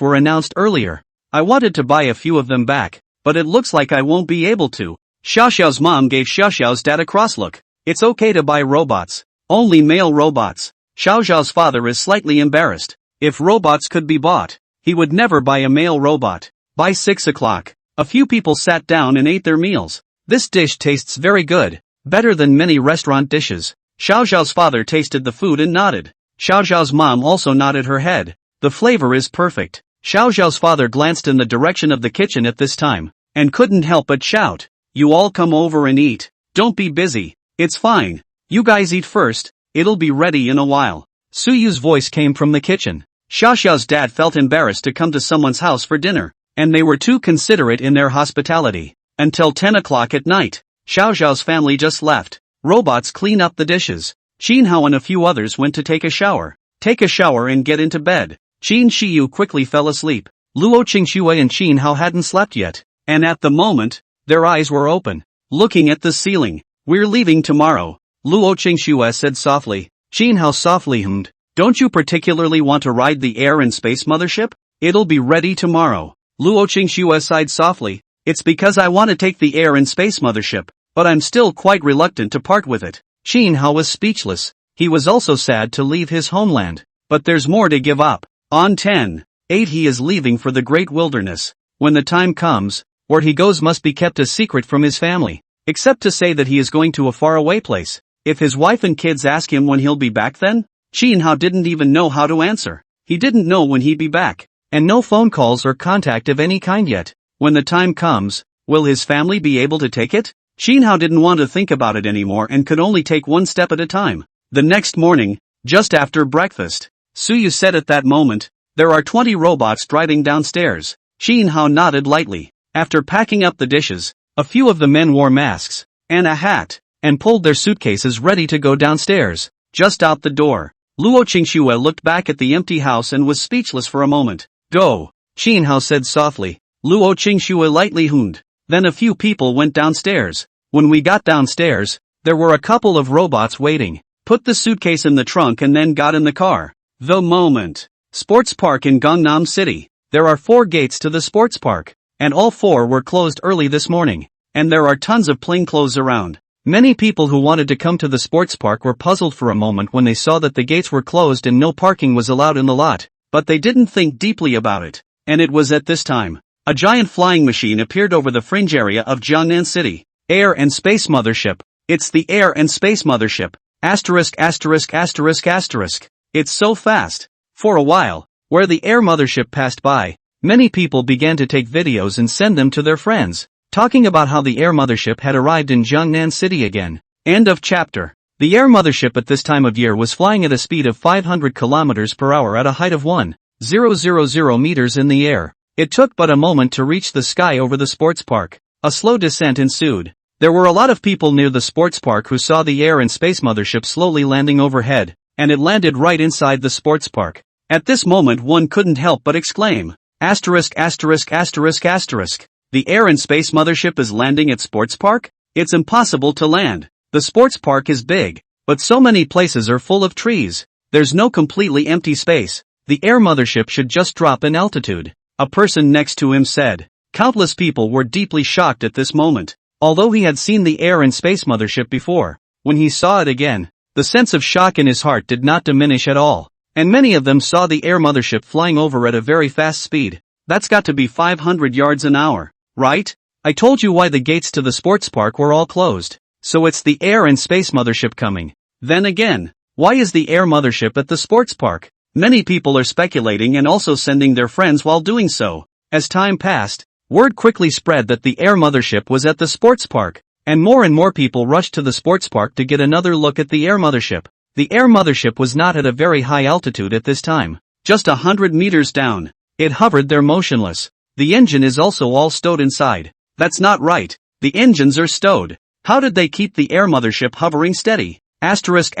were announced earlier, I wanted to buy a few of them back, but it looks like I won't be able to. Xiao Xiao's mom gave Xiao Xiao's dad a cross look. It's okay to buy robots. Only male robots. Xiao Xiao's father is slightly embarrassed. If robots could be bought, he would never buy a male robot. By 6 o'clock, a few people sat down and ate their meals. This dish tastes very good, better than many restaurant dishes. Xiao Xiao's father tasted the food and nodded. Xiao Xiao's mom also nodded her head. The flavor is perfect. Xiao Xiao's father glanced in the direction of the kitchen at this time, and couldn't help but shout, you all come over and eat. Don't be busy. It's fine. You guys eat first. It'll be ready in a while. Su Yu's voice came from the kitchen. Xiao Xiao's dad felt embarrassed to come to someone's house for dinner, and they were too considerate in their hospitality. Until 10 o'clock at night, Xiao Xiao's family just left. Robots clean up the dishes. Qin Hao and a few others went to take a shower. Take a shower and get into bed. Qin Shiyu quickly fell asleep. Luo Qingxue and Qin Hao hadn't slept yet, and at the moment, their eyes were open, looking at the ceiling. We're leaving tomorrow, Luo Qingxue said softly. Qin Hao softly hummed. Don't you particularly want to ride the air and space mothership? It'll be ready tomorrow. Luo Qingxue sighed softly. It's because I want to take the air and space mothership, but I'm still quite reluctant to part with it. Qin Hao was speechless. He was also sad to leave his homeland. But there's more to give up. On 10/8 he is leaving for the great wilderness. When the time comes, where he goes must be kept a secret from his family. Except to say that he is going to a faraway place. If his wife and kids ask him when he'll be back then? Qin Hao didn't even know how to answer. He didn't know when he'd be back. And no phone calls or contact of any kind yet. When the time comes, will his family be able to take it? Qin Hao didn't want to think about it anymore and could only take one step at a time. The next morning, just after breakfast, Su Yu said at that moment, there are 20 robots driving downstairs. Qin Hao nodded lightly. After packing up the dishes, a few of the men wore masks, and a hat, and pulled their suitcases ready to go downstairs. Just out the door, Luo Qingxue looked back at the empty house and was speechless for a moment. Go, Qin Hao said softly. Luo Qingxue lightly hummed. Then a few people went downstairs. When we got downstairs, there were a couple of robots waiting. Put the suitcase in the trunk and then got in the car. The moment. Sports park in Gangnam City. There are 4 gates to the sports park, and all 4 were closed early this morning. And there are tons of plainclothes around. Many people who wanted to come to the sports park were puzzled for a moment when they saw that the gates were closed and no parking was allowed in the lot. But they didn't think deeply about it. And it was at this time. A giant flying machine appeared over the fringe area of Jiangnan City. Air and Space Mothership. It's the Air and Space Mothership. Asterisk asterisk asterisk asterisk. It's so fast. For a while, where the Air Mothership passed by, many people began to take videos and send them to their friends, talking about how the Air Mothership had arrived in Jiangnan City again. End of chapter. The Air Mothership at this time of year was flying at a speed of 500 kilometers per hour at a height of 1,000 meters in the air. It took but a moment to reach the sky over the sports park. A slow descent ensued. There were a lot of people near the sports park who saw the Air and Space Mothership slowly landing overhead, and it landed right inside the sports park. At this moment one couldn't help but exclaim, asterisk asterisk asterisk asterisk. The Air and Space Mothership is landing at sports park? It's impossible to land. The sports park is big, but so many places are full of trees. There's no completely empty space. The Air Mothership should just drop in altitude. A person next to him said. Countless people were deeply shocked at this moment. Although he had seen the Air and Space Mothership before, when he saw it again, the sense of shock in his heart did not diminish at all. And many of them saw the Air Mothership flying over at a very fast speed. That's got to be 500 yards an hour, right? I told you why the gates to the sports park were all closed. So it's the Air and Space Mothership coming. Then again, why is the Air Mothership at the sports park? Many people are speculating and also sending their friends while doing so. As time passed, word quickly spread that the Air Mothership was at the sports park, and more people rushed to the sports park to get another look at the Air Mothership. The Air Mothership was not at a very high altitude at this time, just 100 meters down. It hovered there motionless. The engine is also all stowed inside. That's not right. The engines are stowed. How did they keep the Air Mothership hovering steady? Asterisk.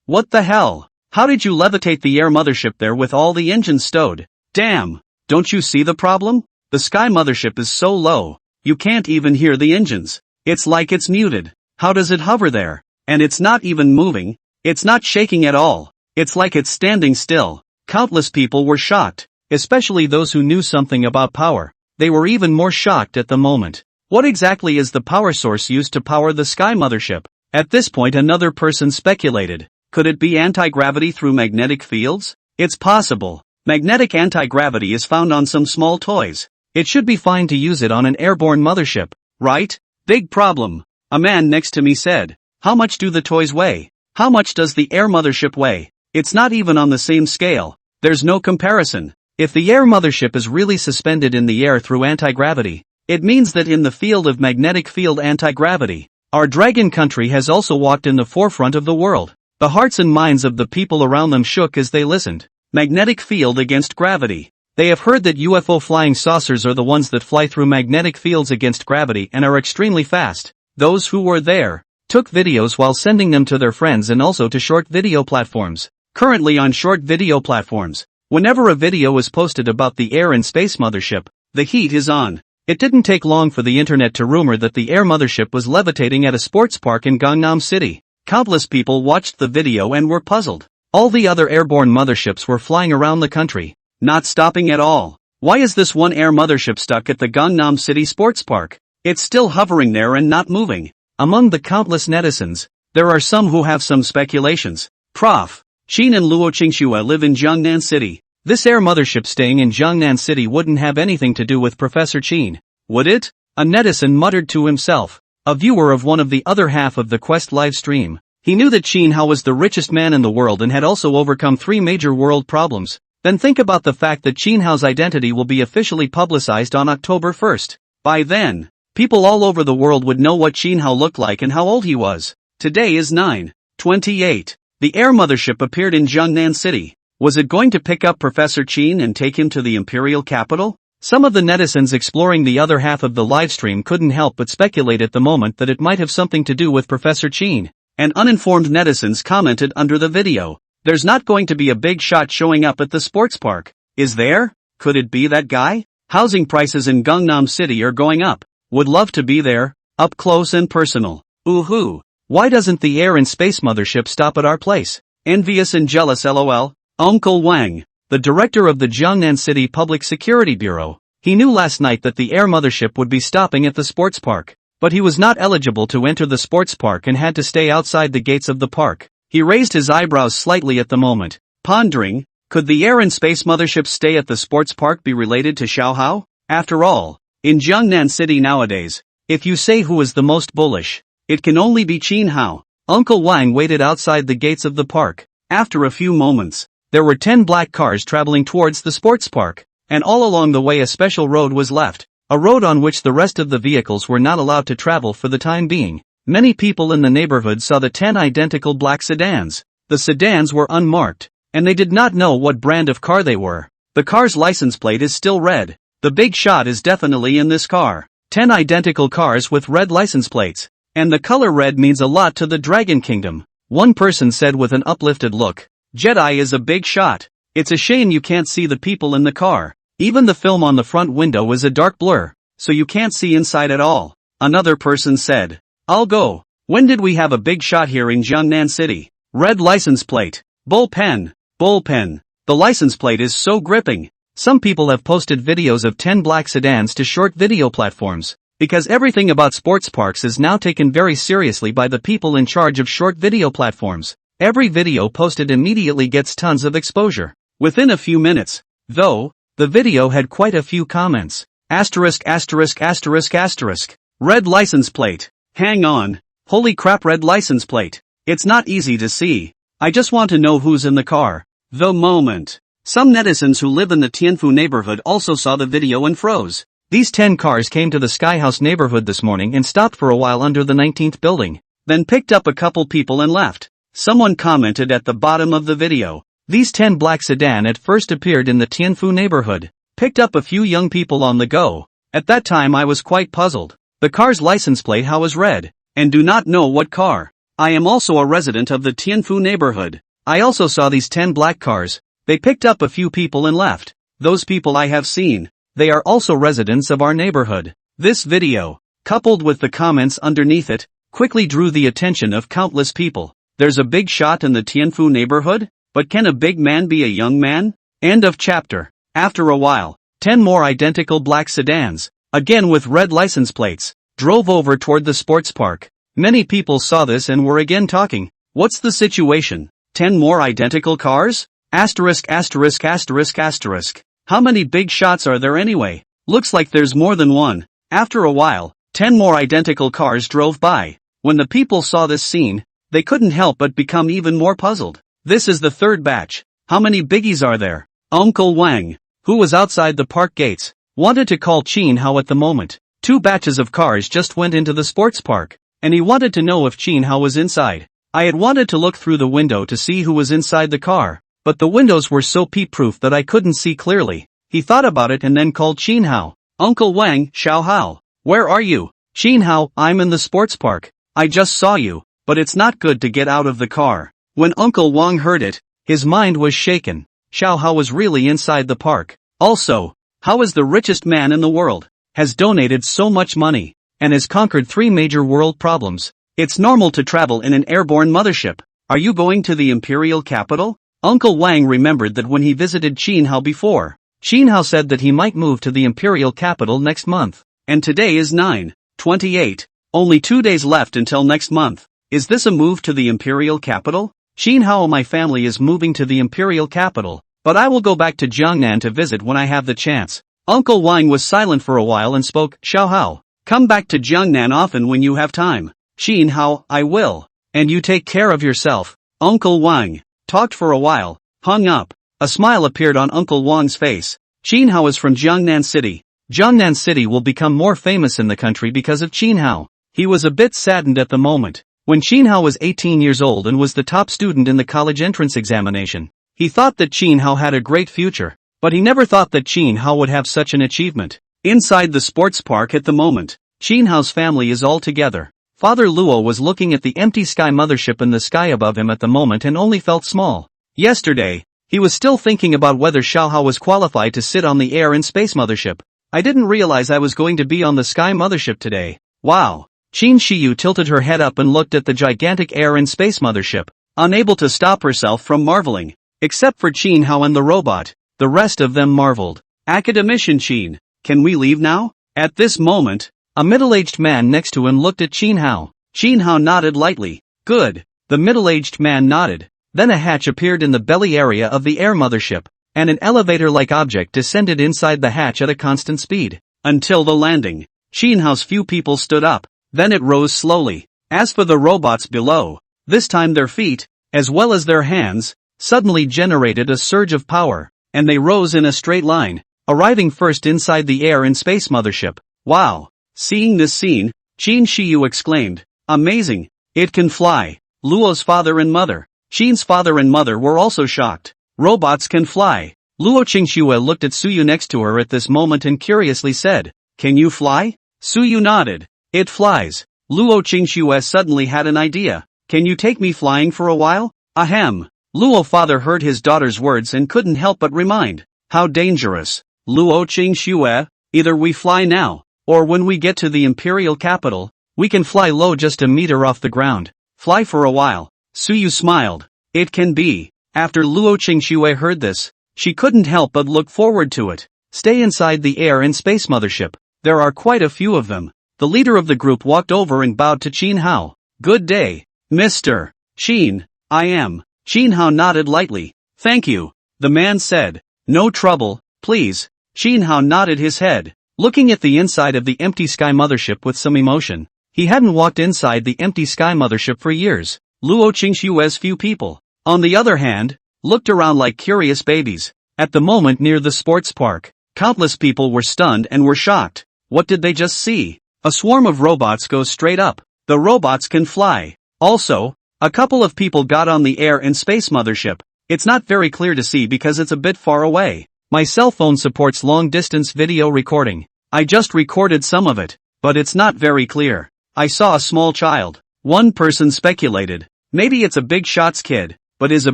What the hell? How did you levitate the Air Mothership there with all the engines stowed? Damn! Don't you see the problem? The Sky Mothership is so low, you can't even hear the engines. It's like it's muted. How does it hover there? And it's not even moving. It's not shaking at all. It's like it's standing still. Countless people were shocked, especially those who knew something about power. They were even more shocked at the moment. What exactly is the power source used to power the Sky Mothership? At this point another person speculated. Could it be anti-gravity through magnetic fields? It's possible. Magnetic anti-gravity is found on some small toys. It should be fine to use it on an airborne mothership, right? Big problem. A man next to me said, how much do the toys weigh? How much does the Air Mothership weigh? It's not even on the same scale. There's no comparison. If the Air Mothership is really suspended in the air through anti-gravity, it means that in the field of magnetic field anti-gravity, our dragon country has also walked in the forefront of the world. The hearts and minds of the people around them shook as they listened. Magnetic field against gravity. They have heard that UFO flying saucers are the ones that fly through magnetic fields against gravity and are extremely fast. Those who were there took videos while sending them to their friends and also to short video platforms. Currently on short video platforms, whenever a video is posted about the Air and Space Mothership, the heat is on. It didn't take long for the internet to rumor that the Air Mothership was levitating at a sports park in Gangnam City. Countless people watched the video and were puzzled. All the other airborne motherships were flying around the country, not stopping at all. Why is this one Air Mothership stuck at the Gangnam City sports park? It's still hovering there and not moving. Among the countless netizens, there are some who have some speculations. Prof. Chin and Luo Qingxue live in Jiangnan City. This Air Mothership staying in Jiangnan City wouldn't have anything to do with Professor Chin, would it? A netizen muttered to himself. A viewer of one of the other half of the Quest live stream. He knew that Chin Hao was the richest man in the world and had also overcome 3 major world problems. Then think about the fact that Chin Hao's identity will be officially publicized on October 1st. By then, people all over the world would know what Chin Hao looked like and how old he was. Today is 9/28. The Air Mothership appeared in Jiangnan City. Was it going to pick up Professor Chin and take him to the imperial capital? Some of the netizens exploring the other half of the livestream couldn't help but speculate at the moment that it might have something to do with Professor Chin. And uninformed netizens commented under the video, there's not going to be a big shot showing up at the sports park, is there? Could it be that guy? Housing prices in Gangnam City are going up. Would love to be there, up close and personal. Ooh-hoo. Why doesn't the Air and Space Mothership stop at our place? Envious and jealous lol. Uncle Wang, the director of the Jiangnan City Public Security Bureau, he knew last night that the Air Mothership would be stopping at the sports park. But he was not eligible to enter the sports park and had to stay outside the gates of the park. He raised his eyebrows slightly at the moment, pondering, could the Air and Space Mothership stay at the sports park be related to Xiao Hao? After all, in Jiangnan City nowadays, if you say who is the most bullish, it can only be Chin Hao. Uncle Wang waited outside the gates of the park. After a few moments, there were 10 black cars traveling towards the sports park, and all along the way a special road was left. A road on which the rest of the vehicles were not allowed to travel for the time being. Many people in the neighborhood saw the 10 identical black sedans. The sedans were unmarked, and they did not know what brand of car they were. The car's license plate is still red. The big shot is definitely in this car. 10 identical cars with red license plates. And the color red means a lot to the Dragon Kingdom. One person said with an uplifted look, Jedi is a big shot. It's a shame you can't see the people in the car. Even the film on the front window is a dark blur, so you can't see inside at all. Another person said, I'll go. When did we have a big shot here in Jiangnan City? Red license plate. Bullpen. Bullpen. The license plate is so gripping. Some people have posted videos of 10 black sedans to short video platforms. because everything about sports parks is now taken very seriously by the people in charge of short video platforms. Every video posted immediately gets tons of exposure. Within a few minutes, though, the video had quite a few comments. Asterisk asterisk asterisk asterisk. Red license plate. Hang on. Holy crap, red license plate. It's not easy to see. I just want to know who's in the car. The moment. Some netizens who live in the Tianfu neighborhood also saw the video and froze. These 10 cars came to the Sky House neighborhood this morning and stopped for a while under the 19th building, then picked up a couple people and left. Someone commented at the bottom of the video. These 10 black sedan at first appeared in the Tianfu neighborhood, picked up a few young people on the go. At that time I was quite puzzled. The car's license plate how is red, and do not know what car. I am also a resident of the Tianfu neighborhood. I also saw these 10 black cars. They picked up a few people and left. Those people I have seen. They are also residents of our neighborhood. This video, coupled with the comments underneath it, quickly drew the attention of countless people. There's a big shot in the Tianfu neighborhood? But can a big man be a young man? End of chapter. After a while, 10 more identical black sedans, again with red license plates, drove over toward the sports park. Many people saw this and were again talking. What's the situation? 10 more identical cars? Asterisk asterisk asterisk asterisk. How many big shots are there anyway? Looks like there's more than one. After a while, 10 more identical cars drove by. When the people saw this scene, they couldn't help but become even more puzzled. This is the third batch. How many biggies are there? Uncle Wang, who was outside the park gates, wanted to call Qin Hao at the moment. 2 batches of cars just went into the sports park, and he wanted to know if Qin Hao was inside. I had wanted to look through the window to see who was inside the car, but the windows were so peep-proof that I couldn't see clearly. He thought about it and then called Qin Hao. Uncle Wang, Xiao Hao, where are you? Qin Hao, I'm in the sports park. I just saw you, but it's not good to get out of the car. When Uncle Wang heard it, his mind was shaken. Xiao Hao was really inside the park. Also, Hao is the richest man in the world, has donated so much money, and has conquered 3 major world problems. It's normal to travel in an airborne mothership. Are you going to the imperial capital? Uncle Wang remembered that when he visited Qin Hao before, Qin Hao said that he might move to the imperial capital next month. And today is 9/28. Only 2 days left until next month. Is this a move to the imperial capital? Qin Hao, my family is moving to the imperial capital, but I will go back to Jiangnan to visit when I have the chance. Uncle Wang was silent for a while and spoke. Xiao Hao, come back to Jiangnan often when you have time. Qin Hao, I will. And you take care of yourself. Uncle Wang talked for a while, hung up. A smile appeared on Uncle Wang's face. Qin Hao is from Jiangnan City. Jiangnan City will become more famous in the country because of Qin Hao. He was a bit saddened at the moment. When Qin Hao was 18 years old and was the top student in the college entrance examination, he thought that Qin Hao had a great future, but he never thought that Qin Hao would have such an achievement. Inside the sports park at the moment, Qin Hao's family is all together. Father Luo was looking at the empty sky mothership in the sky above him at the moment and only felt small. Yesterday, he was still thinking about whether Xiao Hao was qualified to sit on the air and space mothership. I didn't realize I was going to be on the sky mothership today. Wow. Qin Shiyu tilted her head up and looked at the gigantic air and space mothership, unable to stop herself from marveling. Except for Qin Hao and the robot, the rest of them marveled. Academician Qin, can we leave now? At this moment, a middle-aged man next to him looked at Qin Hao. Qin Hao nodded lightly. Good. The middle-aged man nodded. Then a hatch appeared in the belly area of the air mothership, and an elevator-like object descended inside the hatch at a constant speed. Until the landing, Qin Hao's few people stood up. Then it rose slowly. As for the robots below, this time their feet, as well as their hands, suddenly generated a surge of power, and they rose in a straight line, arriving first inside the air and space mothership. Wow! Seeing this scene, Qin Shiyu exclaimed, amazing! It can fly! Luo's father and mother, Qin's father and mother were also shocked. Robots can fly! Luo Qingxue looked at Suyu next to her at this moment and curiously said, can you fly? Suyu nodded. It flies. Luo Qingxue suddenly had an idea. Can you take me flying for a while? Ahem. Luo father heard his daughter's words and couldn't help but remind. How dangerous. Luo Qingxue, either we fly now, or when we get to the imperial capital, we can fly low just a meter off the ground. Fly for a while. Suyu smiled. It can be. After Luo Qingxue heard this, she couldn't help but look forward to it. Stay inside the air and space mothership. There are quite a few of them. the leader of the group walked over and bowed to Qin Hao. "Good day, Mr. Qin." "I am." Qin Hao nodded lightly. "Thank you," the man said. "No trouble, please." Qin Hao nodded his head, looking at the inside of the empty Sky Mothership with some emotion. He hadn't walked inside the empty Sky Mothership for years. Luo Qingshue's few people, on the other hand, looked around like curious babies. At the moment near the sports park, countless people were stunned and were shocked. What did they just see? A swarm of robots goes straight up. The robots can fly. Also, a couple of people got on the Air and Space Mothership. It's not very clear to see because it's a bit far away. My cell phone supports long-distance video recording. I just recorded some of it, but it's not very clear. I saw a small child. One person speculated, maybe it's a Big Shot's kid, but is a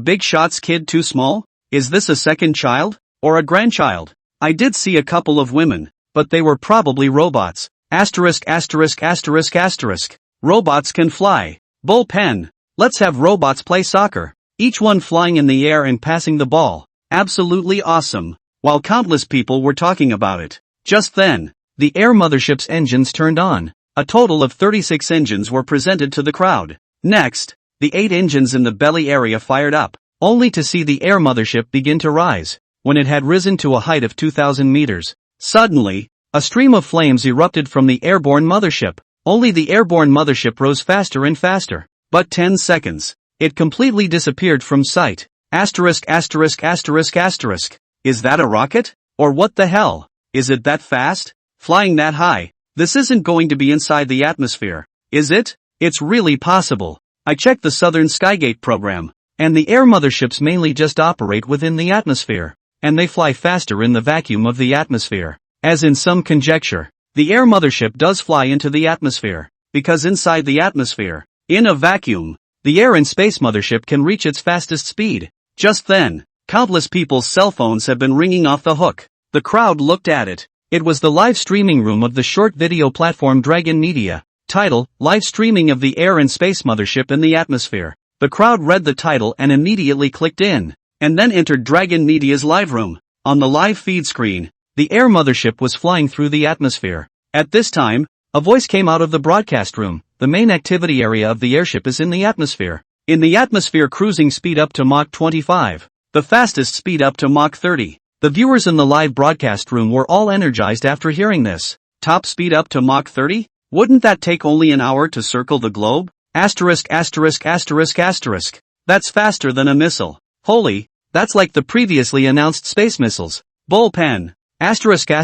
Big Shot's kid too small? Is this a second child? Or a grandchild? I did see a couple of women, but they were probably robots. Asterisk. Robots can fly. Bullpen. Let's have robots play soccer. Each one flying in the air and passing the ball. Absolutely awesome. While countless people were talking about it. Just then, the Air Mothership's engines turned on. A total of 36 engines were presented to the crowd. Next, the 8 engines in the belly area fired up, only to see the Air Mothership begin to rise. When it had risen to a height of 2,000 meters, suddenly, a stream of flames erupted from the airborne mothership. Only the airborne mothership rose faster and faster. But 10 seconds, it completely disappeared from sight. Asterisk. Is that a rocket? Or what the hell? Is it that fast? Flying that high? This isn't going to be inside the atmosphere, is it? It's really possible. I checked the Southern Skygate program, and the air motherships mainly just operate within the atmosphere, and they fly faster in the vacuum of the atmosphere. As in some conjecture, the air mothership does fly into the atmosphere, because inside the atmosphere, in a vacuum, the air and space mothership can reach its fastest speed. Just then, countless people's cell phones have been ringing off the hook. The crowd looked at it. It was the live streaming room of the short video platform Dragon Media. Title, Live Streaming of the Air and Space Mothership in the Atmosphere. The crowd read the title and immediately clicked in, and then entered Dragon Media's live room. On the live feed screen, the air mothership was flying through the atmosphere. At this time, a voice came out of the broadcast room. The main activity area of the airship is in the atmosphere. In the atmosphere, cruising speed up to Mach 25. The fastest speed up to Mach 30. The viewers in the live broadcast room were all energized after hearing this. Top speed up to Mach 30? Wouldn't that take only an hour to circle the globe? Asterisk. That's faster than a missile. Holy, that's like the previously announced space missiles. Bullpen. Asterisk. I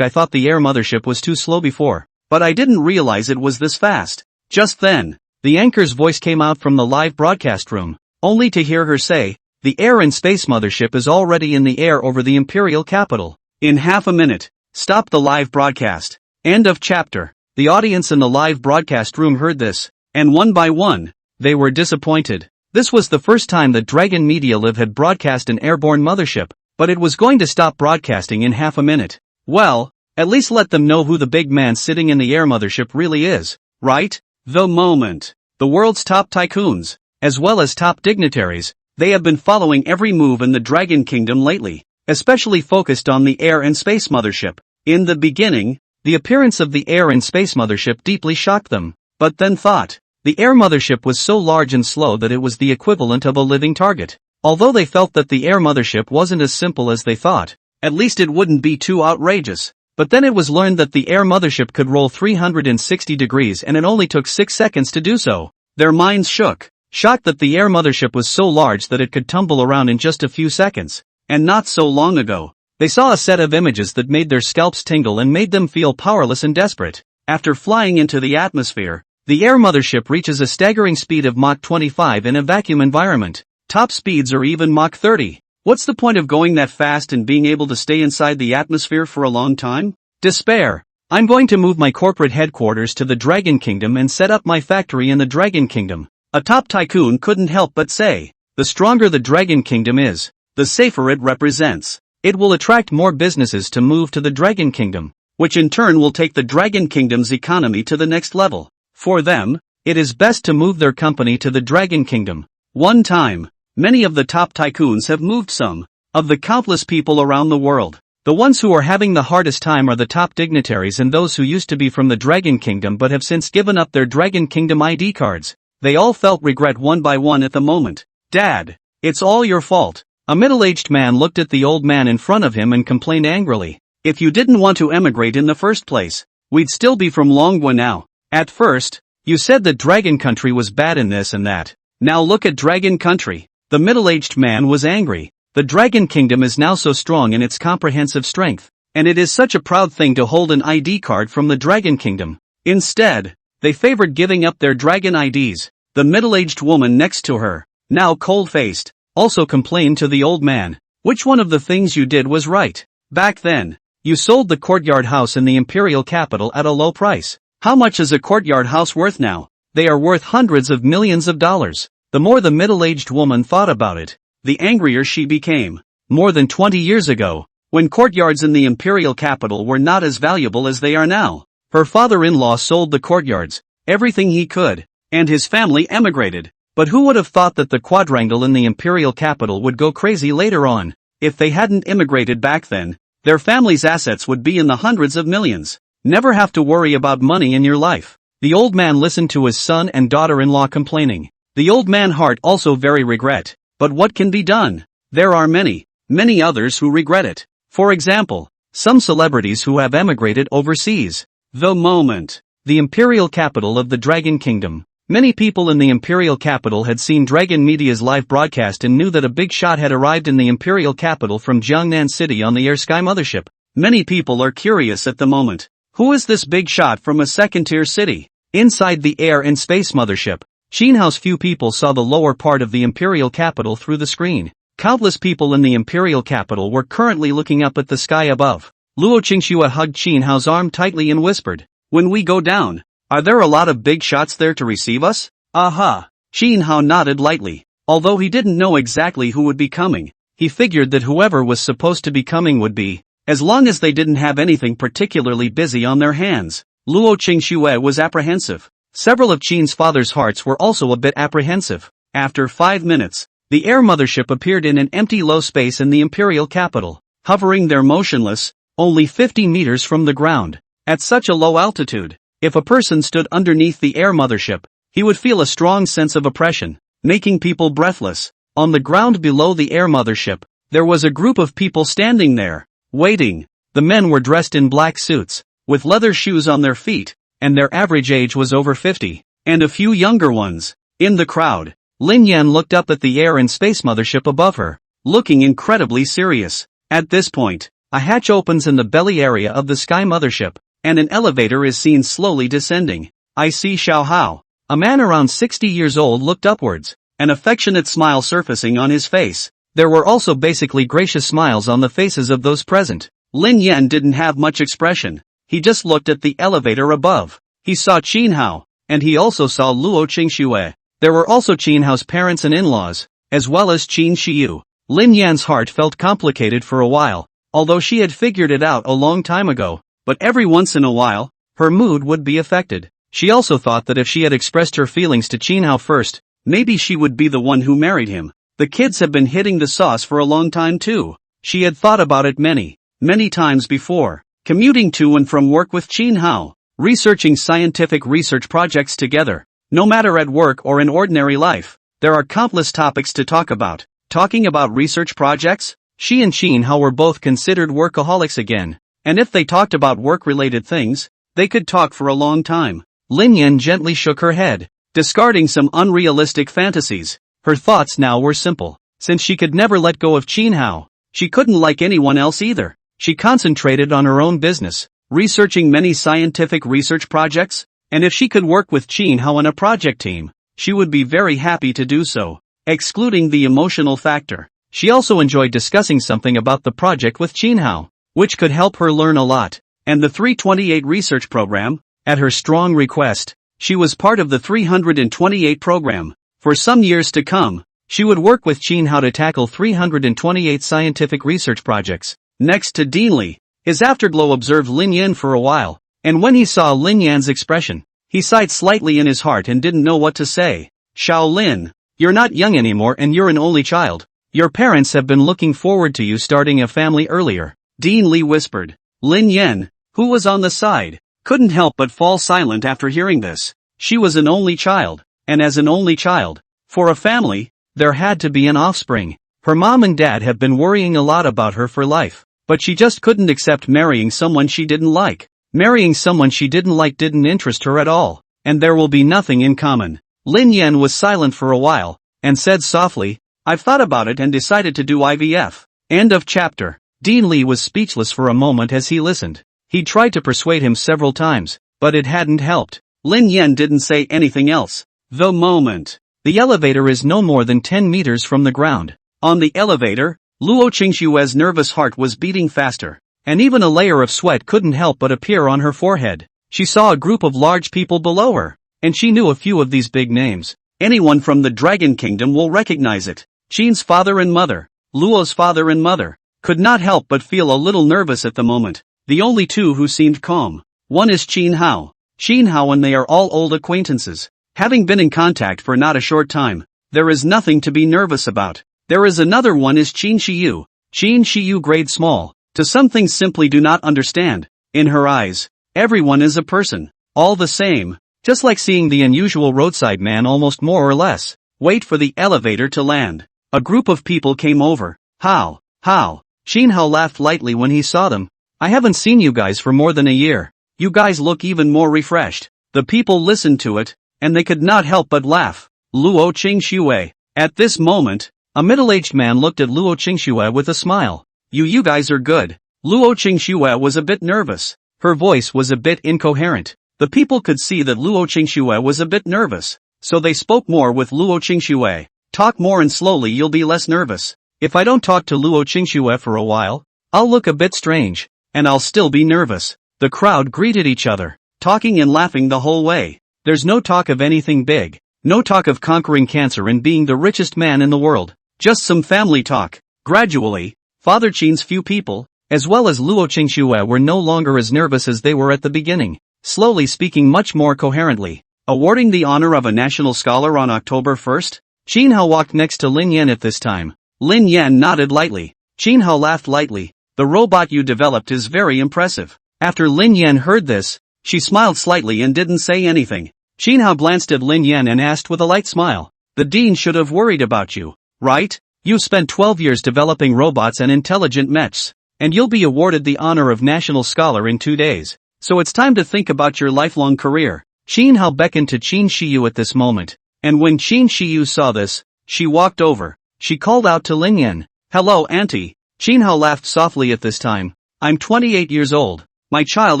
thought the air mothership was too slow before, but I didn't realize it was this fast. Just then, the anchor's voice came out from the live broadcast room, only to hear her say, the air and space mothership is already in the air over the imperial capital. In half a minute. Stop the live broadcast. End of chapter. The audience in the live broadcast room heard this, and one by one, they were disappointed. This was the first time that Dragon Media Live had broadcast an airborne mothership, but it was going to stop broadcasting in half a minute. Well, at least let them know who the big man sitting in the air mothership really is, right? The moment. The world's top tycoons, as well as top dignitaries, they have been following every move in the Dragon Kingdom lately, especially focused on the air and space mothership. In the beginning, the appearance of the air and space mothership deeply shocked them, but then thought, the air mothership was so large and slow that it was the equivalent of a living target. Although they felt that the air mothership wasn't as simple as they thought, at least it wouldn't be too outrageous. But then it was learned that the air mothership could roll 360 degrees and it only took 6 seconds to do so. Their minds shook, shocked that the air mothership was so large that it could tumble around in just a few seconds. And not so long ago, they saw a set of images that made their scalps tingle and made them feel powerless and desperate. After flying into the atmosphere, the air mothership reaches a staggering speed of Mach 25 in a vacuum environment. Top speeds are even Mach 30. What's the point of going that fast and being able to stay inside the atmosphere for a long time? Despair. I'm going to move my corporate headquarters to the Dragon Kingdom and set up my factory in the Dragon Kingdom. A top tycoon couldn't help but say, the stronger the Dragon Kingdom is, the safer it represents. It will attract more businesses to move to the Dragon Kingdom, which in turn will take the Dragon Kingdom's economy to the next level. For them, it is best to move their company to the Dragon Kingdom. One time, many of the top tycoons have moved some of the countless people around the world. The ones who are having the hardest time are the top dignitaries and those who used to be from the Dragon Kingdom but have since given up their Dragon Kingdom ID cards. They all felt regret one by one at the moment. Dad, it's all your fault. A middle-aged man looked at the old man in front of him and complained angrily. If you didn't want to emigrate in the first place, we'd still be from Longwa now. At first, you said that Dragon Country was bad in this and that. Now look at Dragon Country. The middle-aged man was angry. The Dragon Kingdom is now so strong in its comprehensive strength, and it is such a proud thing to hold an ID card from the Dragon Kingdom. Instead, they favored giving up their dragon IDs. The middle-aged woman next to her, now cold-faced, also complained to the old man. Which one of the things you did was right? Back then, you sold the courtyard house in the imperial capital at a low price. How much is a courtyard house worth now? They are worth hundreds of millions of dollars. The more the middle-aged woman thought about it, the angrier she became. More than 20 years ago, when courtyards in the imperial capital were not as valuable as they are now, her father-in-law sold the courtyards, everything he could, and his family emigrated. But who would have thought that the quadrangle in the imperial capital would go crazy later on? If they hadn't immigrated back then, their family's assets would be in the hundreds of millions. Never have to worry about money in your life. The old man listened to his son and daughter-in-law complaining. The old man's heart also very regret. But what can be done? There are many others who regret it. For example, some celebrities who have emigrated overseas. The moment. The imperial capital of the Dragon Kingdom. Many people in the imperial capital had seen Dragon Media's live broadcast and knew that a big shot had arrived in the imperial capital from Jiangnan City on the Air Sky Mothership. Many people are curious at the moment. Who is this big shot from a second-tier city? Inside the Air and Space Mothership, Qinhao's few people saw the lower part of the imperial capital through the screen. Countless people in the imperial capital were currently looking up at the sky above. Luo Qingxue hugged Qinhao's arm tightly and whispered, "When we go down, are there a lot of big shots there to receive us?" "Aha." Qinhao nodded lightly. Although he didn't know exactly who would be coming, he figured that whoever was supposed to be coming would be, as long as they didn't have anything particularly busy on their hands. Luo Qingxue was apprehensive. Several of Qin's father's hearts were also a bit apprehensive. After 5 minutes, the air mothership appeared in an empty low space in the imperial capital, hovering there motionless, only 50 meters from the ground. At such a low altitude, if a person stood underneath the air mothership, he would feel a strong sense of oppression, making people breathless. On the ground below the air mothership, there was a group of people standing there, waiting. The men were dressed in black suits, with leather shoes on their feet, and their average age was over 50, and a few younger ones. In the crowd, Lin Yan looked up at the air and space mothership above her, looking incredibly serious. At this point, a hatch opens in the belly area of the sky mothership, and an elevator is seen slowly descending. I see Xiao Hao. A man around 60 years old looked upwards, an affectionate smile surfacing on his face. There were also basically gracious smiles on the faces of those present. Lin Yan didn't have much expression. He just looked at the elevator above. He saw Qinhao, and he also saw Luo Qingxue. There were also Qinhao's parents and in-laws, as well as Qin Shiyu. Lin Yan's heart felt complicated for a while, although she had figured it out a long time ago, but every once in a while, her mood would be affected. She also thought that if she had expressed her feelings to Qinhao first, maybe she would be the one who married him. The kids have been hitting the sauce for a long time too. She had thought about it many times before. Commuting to and from work with Qinhao, researching scientific research projects together. No matter at work or in ordinary life, there are countless topics to talk about. Talking about research projects, she and Qinhao were both considered workaholics again, and if they talked about work-related things, they could talk for a long time. Lin Yan gently shook her head, discarding some unrealistic fantasies. Her thoughts now were simple. Since she could never let go of Qinhao, she couldn't like anyone else either. She concentrated on her own business, researching many scientific research projects, and if she could work with Qinhao on a project team, she would be very happy to do so. Excluding the emotional factor, she also enjoyed discussing something about the project with Qinhao, which could help her learn a lot. And the 328 research program, at her strong request, she was part of the 328 program. For some years to come, she would work with Qinhao to tackle 328 scientific research projects. Next to Deanly, his afterglow observed Lin Yan for a while, and when he saw Lin Yan's expression, he sighed slightly in his heart and didn't know what to say. Shaolin, you're not young anymore and you're an only child. Your parents have been looking forward to you starting a family earlier. Dean Li whispered. Lin Yen, who was on the side, couldn't help but fall silent after hearing this. She was an only child, and as an only child, for a family, there had to be an offspring. Her mom and dad have been worrying a lot about her for life, but she just couldn't accept marrying someone she didn't like. Marrying someone she didn't like didn't interest her at all, and there will be nothing in common. Lin Yen was silent for a while, and said softly, I've thought about it and decided to do IVF. End of chapter. Dean Li was speechless for a moment as he listened. He tried to persuade him several times, but it hadn't helped. Lin Yen didn't say anything else. The moment. The elevator is no more than 10 meters from the ground. On the elevator, Luo Qingshue's nervous heart was beating faster, and even a layer of sweat couldn't help but appear on her forehead. She saw a group of large people below her, and she knew a few of these big names. Anyone from the Dragon Kingdom will recognize it. Qin's father and mother, Luo's father and mother, could not help but feel a little nervous at the moment. The only two who seemed calm. One is Qin Hao. Qin Hao and they are all old acquaintances. Having been in contact for not a short time, there is nothing to be nervous about. There is another one is Qin Shiyu. Qin Shiyu grade small. To some things simply do not understand. In her eyes, everyone is a person. All the same. Just like seeing the unusual roadside man almost more or less. Wait for the elevator to land. A group of people came over. How? Qin Hao laughed lightly when he saw them. I haven't seen you guys for more than a year. You guys look even more refreshed. The people listened to it, and they could not help but laugh. Luo Qingxue. At this moment, a middle-aged man looked at Luo Qingxue with a smile. You guys are good. Luo Qingxue was a bit nervous. Her voice was a bit incoherent. The people could see that Luo Qingxue was a bit nervous, so they spoke more with Luo Qingxue. Talk more and slowly you'll be less nervous. If I don't talk to Luo Qingxue for a while, I'll look a bit strange, and I'll still be nervous. The crowd greeted each other, talking and laughing the whole way. There's no talk of anything big, no talk of conquering cancer and being the richest man in the world, just some family talk. Gradually, Father Qin's few people, as well as Luo Qingxue were no longer as nervous as they were at the beginning, slowly speaking much more coherently. Awarding the honor of a national scholar on October 1st, Qin Hao walked next to Lin Yan at this time. Lin Yan nodded lightly. Qin Hao laughed lightly. The robot you developed is very impressive. After Lin Yan heard this, she smiled slightly and didn't say anything. Qin Hao glanced at Lin Yan and asked with a light smile. The dean should have worried about you, right? You've spent 12 years developing robots and intelligent mechs, and you'll be awarded the honor of national scholar in 2 days. So it's time to think about your lifelong career. Qin Hao beckoned to Qin Shiyu at this moment, and when Qin Shiyu saw this, she walked over. She called out to Lin Yan. Hello auntie. Qin Hao laughed softly at this time. I'm 28 years old. My child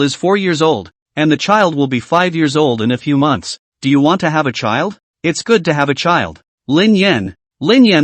is 4 years old, and the child will be 5 years old in a few months. Do you want to have a child? It's good to have a child. Lin Yan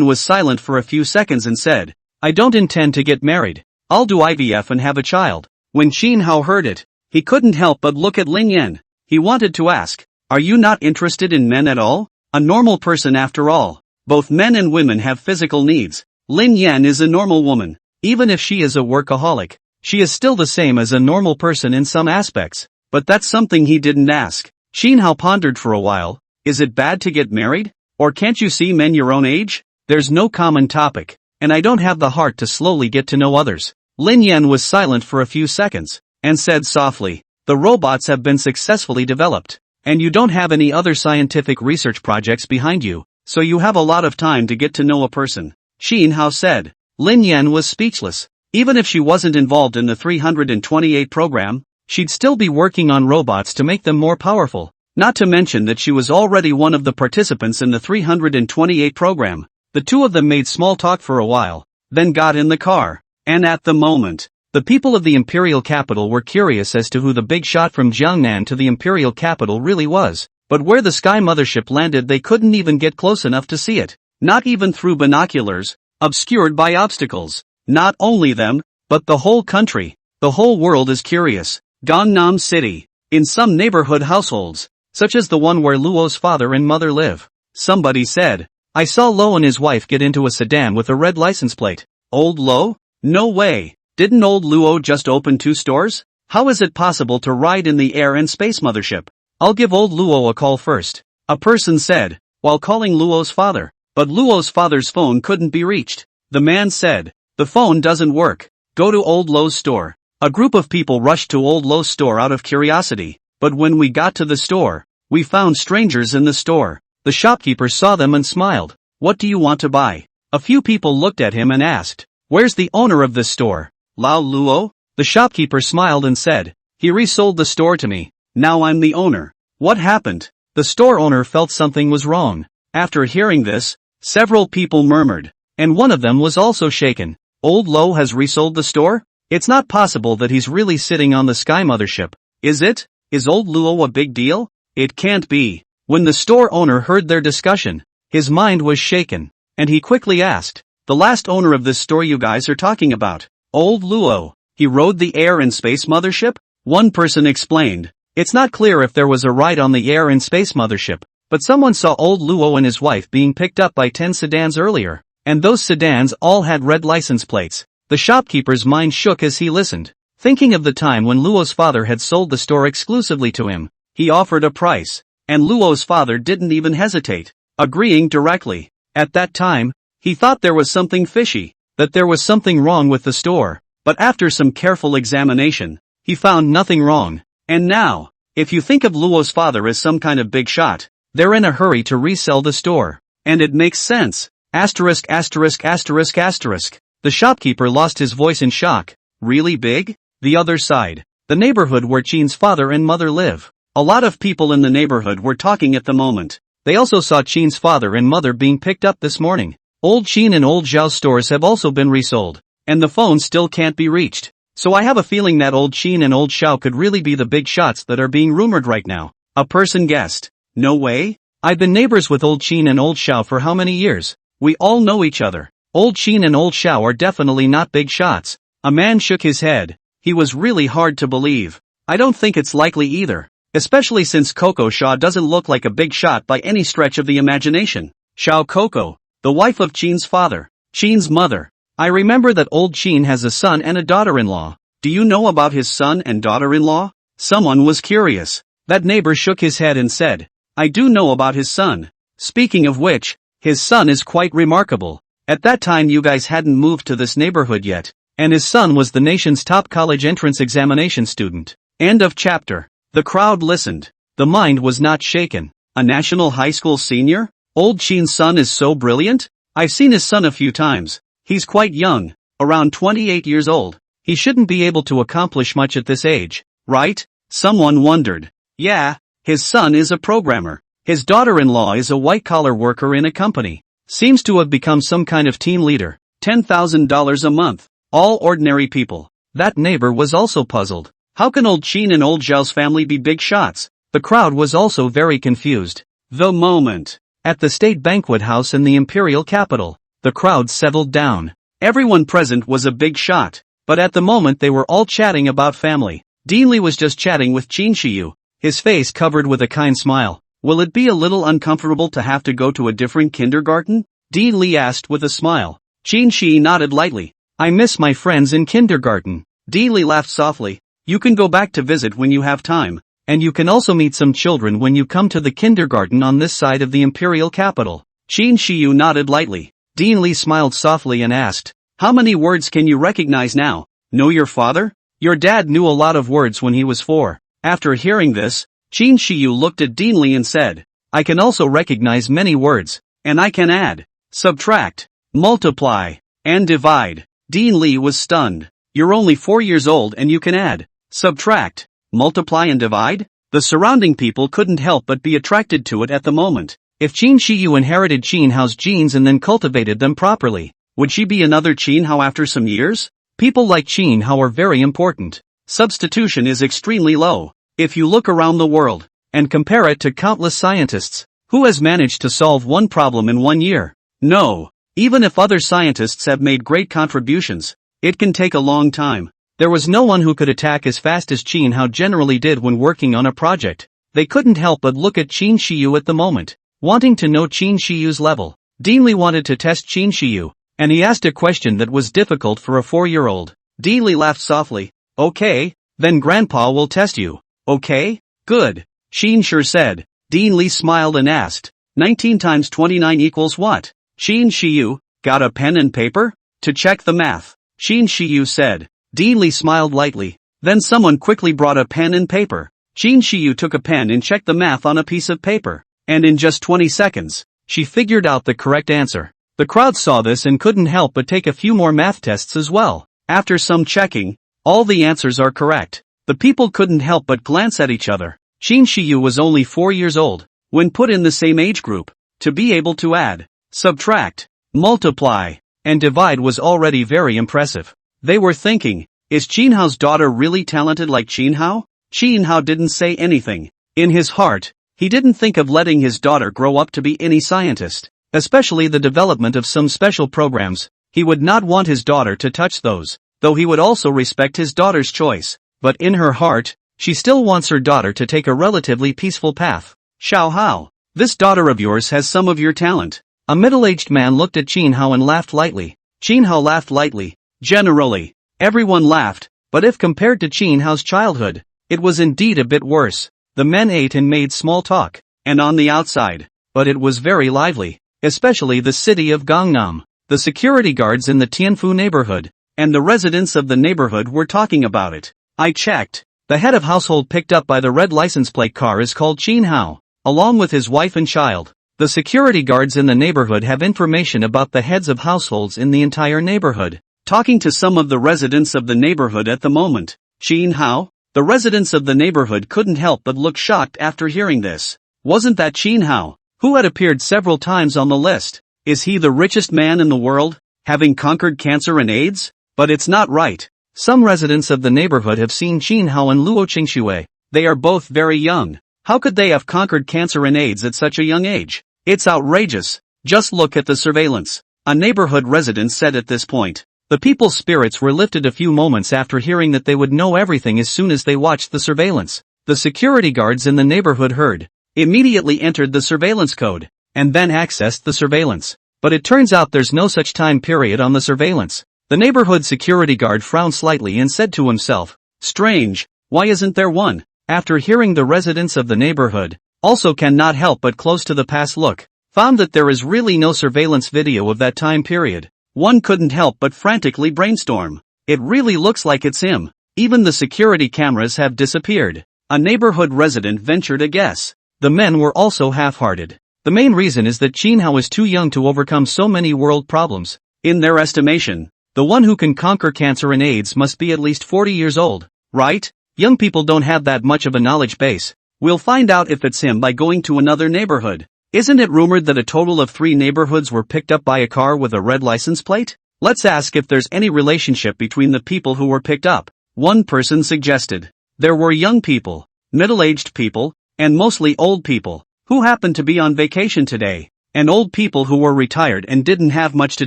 was silent for a few seconds and said, I don't intend to get married. I'll do IVF and have a child. When Qin Hao heard it, he couldn't help but look at Lin Yan. He wanted to ask, are you not interested in men at all? A normal person after all. Both men and women have physical needs. Lin Yan is a normal woman. Even if she is a workaholic, she is still the same as a normal person in some aspects. But that's something he didn't ask. Qin Hao pondered for a while. Is it bad to get married? Or can't you see men your own age? There's no common topic, and I don't have the heart to slowly get to know others. Lin Yan was silent for a few seconds, and said softly, the robots have been successfully developed, and you don't have any other scientific research projects behind you, so you have a lot of time to get to know a person. Qin Hao said. Lin Yan was speechless. Even if she wasn't involved in the 328 program, she'd still be working on robots to make them more powerful. Not to mention that she was already one of the participants in the 328 program. The two of them made small talk for a while, then got in the car. And at the moment, the people of the imperial capital were curious as to who the big shot from Jiangnan to the imperial capital really was. But where the sky mothership landed they couldn't even get close enough to see it. Not even through binoculars, obscured by obstacles. Not only them, but the whole country. The whole world is curious. Gangnam City. In some neighborhood households, such as the one where Luo's father and mother live. Somebody said, I saw Luo and his wife get into a sedan with a red license plate. Old Luo? No way. Didn't old Luo just open 2 stores? How is it possible to ride in the air and space mothership? I'll give old Luo a call first. A person said, while calling Luo's father. But Luo's father's phone couldn't be reached. The man said, the phone doesn't work. Go to Old Lo's store. A group of people rushed to Old Lo's store out of curiosity, but when we got to the store, we found strangers in the store. The shopkeeper saw them and smiled. What do you want to buy? A few people looked at him and asked, where's the owner of this store? Lao Luo? The shopkeeper smiled and said, he resold the store to me. Now I'm the owner. What happened? The store owner felt something was wrong. After hearing this, several people murmured, and one of them was also shaken. Old Lo has resold the store? It's not possible that he's really sitting on the Sky Mothership, is it? Is Old Luo a big deal? It can't be. When the store owner heard their discussion, his mind was shaken, and he quickly asked, the last owner of this store you guys are talking about, Old Luo, he rode the Air and Space Mothership? One person explained, it's not clear if there was a ride on the Air and Space Mothership, but someone saw Old Luo and his wife being picked up by 10 sedans earlier, and those sedans all had red license plates. The shopkeeper's mind shook as he listened, thinking of the time when Luo's father had sold the store exclusively to him. He offered a price, and Luo's father didn't even hesitate, agreeing directly. At that time, he thought there was something fishy, that there was something wrong with the store, but after some careful examination, he found nothing wrong. And now, if you think of Luo's father as some kind of big shot, they're in a hurry to resell the store. And it makes sense. Asterisk asterisk asterisk asterisk. The shopkeeper lost his voice in shock. Really big? The other side. The neighborhood where Qin's father and mother live. A lot of people in the neighborhood were talking at the moment. They also saw Qin's father and mother being picked up this morning. Old Qin and Old Zhao's stores have also been resold, and the phone still can't be reached. So I have a feeling that Old Qin and Old Zhao could really be the big shots that are being rumored right now. A person guessed. No way? I've been neighbors with Old Qin and Old Zhao for how many years? We all know each other. Old Qin and Old Zhao are definitely not big shots. A man shook his head. He was really hard to believe. I don't think it's likely either. Especially since Coco Shaw doesn't look like a big shot by any stretch of the imagination. Xiao Coco, the wife of Qin's father, Qin's mother. I remember that Old Qin has a son and a daughter-in-law. Do you know about his son and daughter-in-law? Someone was curious. That neighbor shook his head and said, I do know about his son. Speaking of which, his son is quite remarkable. At that time you guys hadn't moved to this neighborhood yet, and his son was the nation's top college entrance examination student. End of chapter. The crowd listened. The mind was not shaken. A national high school senior? Old Qin's son is so brilliant? I've seen his son a few times. He's quite young, around 28 years old. He shouldn't be able to accomplish much at this age, right? Someone wondered. Yeah, his son is a programmer. His daughter-in-law is a white-collar worker in a company. Seems to have become some kind of team leader. $10,000 a month. All ordinary people. That neighbor was also puzzled. How can Old Qin and Old Zhao's family be big shots? The crowd was also very confused. The moment. At the state banquet house in the imperial capital, the crowd settled down. Everyone present was a big shot, but at the moment they were all chatting about family. Dean Li was just chatting with Qin Shiyu, his face covered with a kind smile. Will it be a little uncomfortable to have to go to a different kindergarten? Dean Li asked with a smile. Qin Shi nodded lightly. I miss my friends in kindergarten. Dean Li laughed softly. You can go back to visit when you have time, and you can also meet some children when you come to the kindergarten on this side of the imperial capital. Qin Shiyu nodded lightly. Dean Li smiled softly and asked, how many words can you recognize now? Know your father? Your dad knew a lot of words when he was 4. After hearing this, Qin Shiyu looked at Dean Li and said, I can also recognize many words, and I can add, subtract, multiply, and divide. Dean Li was stunned. You're only 4 years old and you can add, subtract, multiply and divide? The surrounding people couldn't help but be attracted to it at the moment. If Qin Shiyu inherited Qin Hao's genes and then cultivated them properly, would she be another Qin Hao after some years? People like Qin Hao are very important. Substitution is extremely low. If you look around the world, and compare it to countless scientists, who has managed to solve one problem in 1 year? No. Even if other scientists have made great contributions, it can take a long time. There was no one who could attack as fast as Qin Hao generally did when working on a project. They couldn't help but look at Qin Shiyu at the moment, wanting to know Qin Shiyu's level. Dean Li wanted to test Qin Shiyu, and he asked a question that was difficult for a 4-year-old. Dean Li laughed softly. Okay, then Grandpa will test you. Okay? Good. Qin sure said. Dean Li smiled and asked, 19 times 29 equals what? Qin Shiyu, got a pen and paper? To check the math. Qin Shiyu said. Dean Li smiled lightly. Then someone quickly brought a pen and paper. Qin Shiyu took a pen and checked the math on a piece of paper. And in just 20 seconds, she figured out the correct answer. The crowd saw this and couldn't help but take a few more math tests as well. After some checking, all the answers are correct. The people couldn't help but glance at each other. Qin Shiyu was only 4 years old, when put in the same age group. To be able to add, subtract, multiply, and divide was already very impressive. They were thinking, is Qin Hao's daughter really talented like Qin Hao? Qin Hao didn't say anything. In his heart, he didn't think of letting his daughter grow up to be any scientist, especially the development of some special programs. He would not want his daughter to touch those, though he would also respect his daughter's choice. But in her heart, she still wants her daughter to take a relatively peaceful path. Xiao Hao, this daughter of yours has some of your talent. A middle-aged man looked at Qin Hao and laughed lightly. Qin Hao laughed lightly. Generally, everyone laughed, but if compared to Qin Hao's childhood, it was indeed a bit worse. The men ate and made small talk, and on the outside, but it was very lively, especially the city of Gangnam. The security guards in the Tianfu neighborhood, and the residents of the neighborhood were talking about it. I checked. The head of household picked up by the red license plate car is called Qin Hao, along with his wife and child. The security guards in the neighborhood have information about the heads of households in the entire neighborhood. Talking to some of the residents of the neighborhood at the moment. Qin Hao? The residents of the neighborhood couldn't help but look shocked after hearing this. Wasn't that Qin Hao, who had appeared several times on the list? Is he the richest man in the world, having conquered cancer and AIDS? But it's not right. Some residents of the neighborhood have seen Qin Hao and Luo Qingshui. They are both very young. How could they have conquered cancer and AIDS at such a young age? It's outrageous. Just look at the surveillance, a neighborhood resident said at this point. The people's spirits were lifted a few moments after hearing that they would know everything as soon as they watched the surveillance. The security guards in the neighborhood heard, immediately entered the surveillance code, and then accessed the surveillance. But it turns out there's no such time period on the surveillance. The neighborhood security guard frowned slightly and said to himself, strange, why isn't there one? After hearing the residents of the neighborhood, also cannot help but close to the past look, found that there is really no surveillance video of that time period. One couldn't help but frantically brainstorm. It really looks like it's him. Even the security cameras have disappeared. A neighborhood resident ventured a guess. The men were also half-hearted. The main reason is that Qin Hao is too young to overcome so many world problems. In their estimation, the one who can conquer cancer and AIDS must be at least 40 years old, right? Young people don't have that much of a knowledge base. We'll find out if it's him by going to another neighborhood. Isn't it rumored that a total of 3 neighborhoods were picked up by a car with a red license plate? Let's ask if there's any relationship between the people who were picked up. One person suggested. There were young people, middle-aged people, and mostly old people, who happened to be on vacation today, and old people who were retired and didn't have much to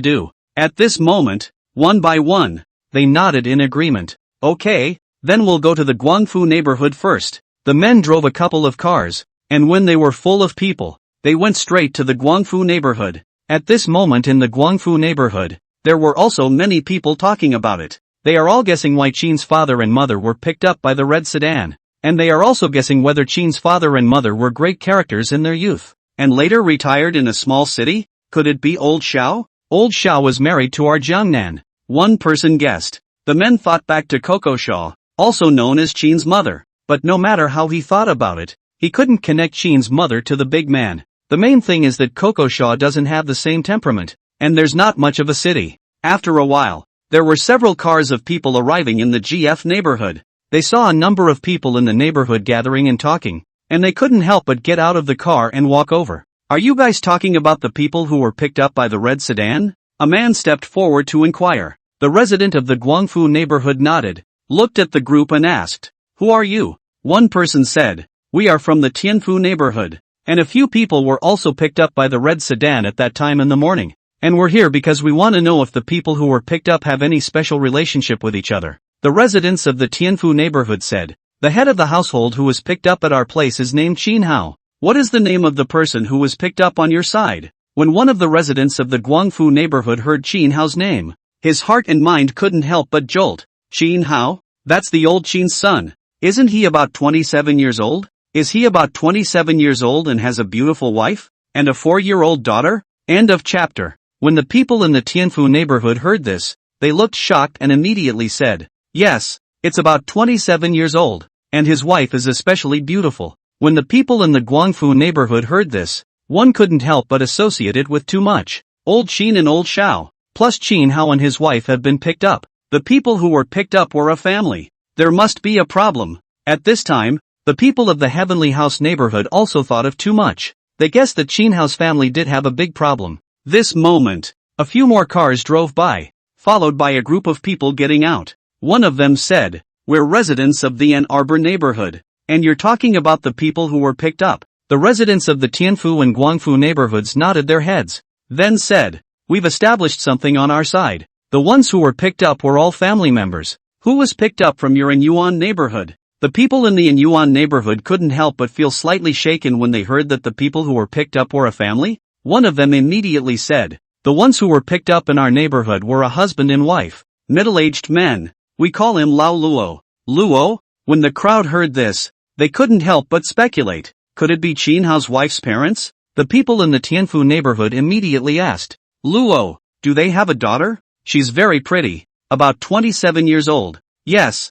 do. At this moment, one by one, they nodded in agreement. Okay, then we'll go to the Guangfu neighborhood first. The men drove a couple of cars, and when they were full of people, they went straight to the Guangfu neighborhood. At this moment in the Guangfu neighborhood, there were also many people talking about it. They are all guessing why Qin's father and mother were picked up by the red sedan, and they are also guessing whether Qin's father and mother were great characters in their youth, and later retired in a small city. Could it be Old Xiao? Old Xiao was married to our Jiangnan. One person guessed. The men thought back to Coco Shaw, also known as Qin's mother, but no matter how he thought about it, he couldn't connect Qin's mother to the big man. The main thing is that Coco Shaw doesn't have the same temperament, and there's not much of a city. After a while, there were several cars of people arriving in the GF neighborhood. They saw a number of people in the neighborhood gathering and talking, and they couldn't help but get out of the car and walk over. Are you guys talking about the people who were picked up by the red sedan? A man stepped forward to inquire. The resident of the Guangfu neighborhood nodded, looked at the group and asked, who are you? One person said, we are from the Tianfu neighborhood. And a few people were also picked up by the red sedan at that time in the morning. And we're here because we want to know if the people who were picked up have any special relationship with each other. The residents of the Tianfu neighborhood said, the head of the household who was picked up at our place is named Qin Hao. What is the name of the person who was picked up on your side? When one of the residents of the Guangfu neighborhood heard Qin Hao's name, his heart and mind couldn't help but jolt. Qin Hao? That's the old Qin's son. Isn't he about 27 years old? Is he about 27 years old and has a beautiful wife? And a 4-year-old daughter? End of chapter. When the people in the Tianfu neighborhood heard this, They looked shocked and immediately said, "Yes, it's about 27 years old, and his wife is especially beautiful." When the people in the Guangfu neighborhood heard this, one couldn't help but associate it with too much. Old Qin and old Xiao, plus Qin Hao and his wife have been picked up. The people who were picked up were a family. There must be a problem. At this time, the people of the Heavenly House neighborhood also thought of too much. They guessed that Qin Hao's family did have a big problem. This moment, a few more cars drove by, followed by a group of people getting out. One of them said, "We're residents of the Ann Arbor neighborhood, and you're talking about the people who were picked up." The residents of the Tianfu and Guangfu neighborhoods nodded their heads, then said, "We've established something on our side. The ones who were picked up were all family members. Who was picked up from your Anyuan neighborhood?" The people in the Anyuan neighborhood couldn't help but feel slightly shaken when they heard that the people who were picked up were a family. One of them immediately said, "The ones who were picked up in our neighborhood were a husband and wife, middle-aged men. We call him Lao Luo." Luo? When the crowd heard this, they couldn't help but speculate. Could it be Qin Hao's wife's parents? The people in the Tianfu neighborhood immediately asked, "Luo, do they have a daughter? She's very pretty. About 27 years old." Yes,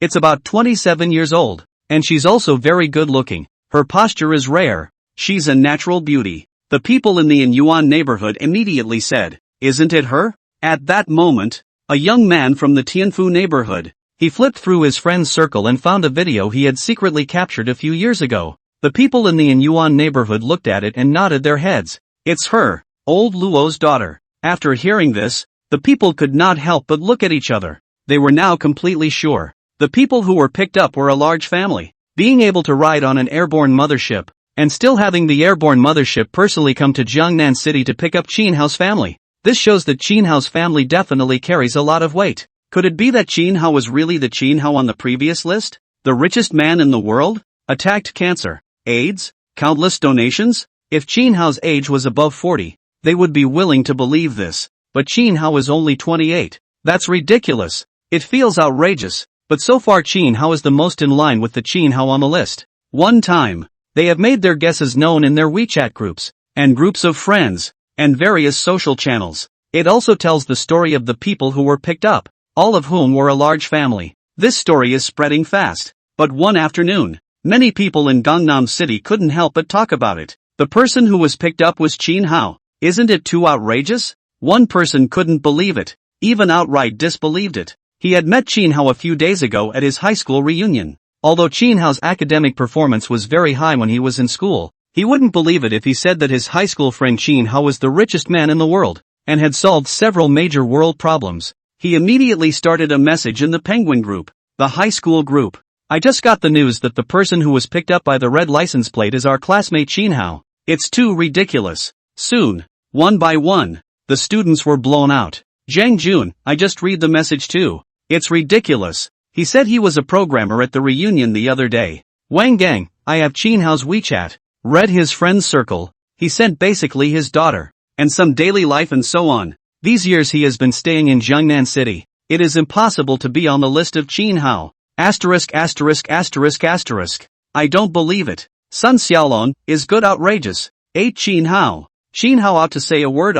it's about 27 years old. And she's also very good looking. Her posture is rare. She's a natural beauty. The people in the Anyuan neighborhood immediately said, "Isn't it her?" At that moment, a young man from the Tianfu neighborhood, he flipped through his friend's circle and found a video he had secretly captured a few years ago. The people in the Anyuan neighborhood looked at it and nodded their heads. It's her, old Luo's daughter. After hearing this, the people could not help but look at each other. They were now completely sure. The people who were picked up were a large family. Being able to ride on an airborne mothership, and still having the airborne mothership personally come to Jiangnan City to pick up Qin Hao's family. This shows that Qin Hao's family definitely carries a lot of weight. Could it be that Qin Hao was really the Qin Hao on the previous list? The richest man in the world? Attacked cancer, AIDS, countless donations? If Qin Hao's age was above 40, they would be willing to believe this. But Qin Hao is only 28. That's ridiculous. It feels outrageous. But so far Qin Hao is the most in line with the Qin Hao on the list. One time, they have made their guesses known in their WeChat groups, and groups of friends, and various social channels. It also tells the story of the people who were picked up, all of whom were a large family. This story is spreading fast. But one afternoon, many people in Gangnam City couldn't help but talk about it. The person who was picked up was Qin Hao. Isn't it too outrageous? One person couldn't believe it, even outright disbelieved it. He had met Qin Hao a few days ago at his high school reunion. Although Qin Hao's academic performance was very high when he was in school, he wouldn't believe it if he said that his high school friend Qin Hao was the richest man in the world, and had solved several major world problems. He immediately started a message in the Penguin group, the high school group. "I just got the news that the person who was picked up by the red license plate is our classmate Qin Hao. It's too ridiculous." Soon, one by one, the students were blown out. "Zhang Jun, I just read the message too. It's ridiculous. He said he was a programmer at the reunion the other day." "Wang Gang, I have Qin Hao's WeChat. Read his friend's circle. He sent basically his daughter, and some daily life and so on. These years he has been staying in Jiangnan City. It is impossible to be on the list of Qin Hao. Asterisk asterisk asterisk asterisk. I don't believe it. Sun Xiaolong is good outrageous. 8 Qin Hao. Qin Hao ought to say a word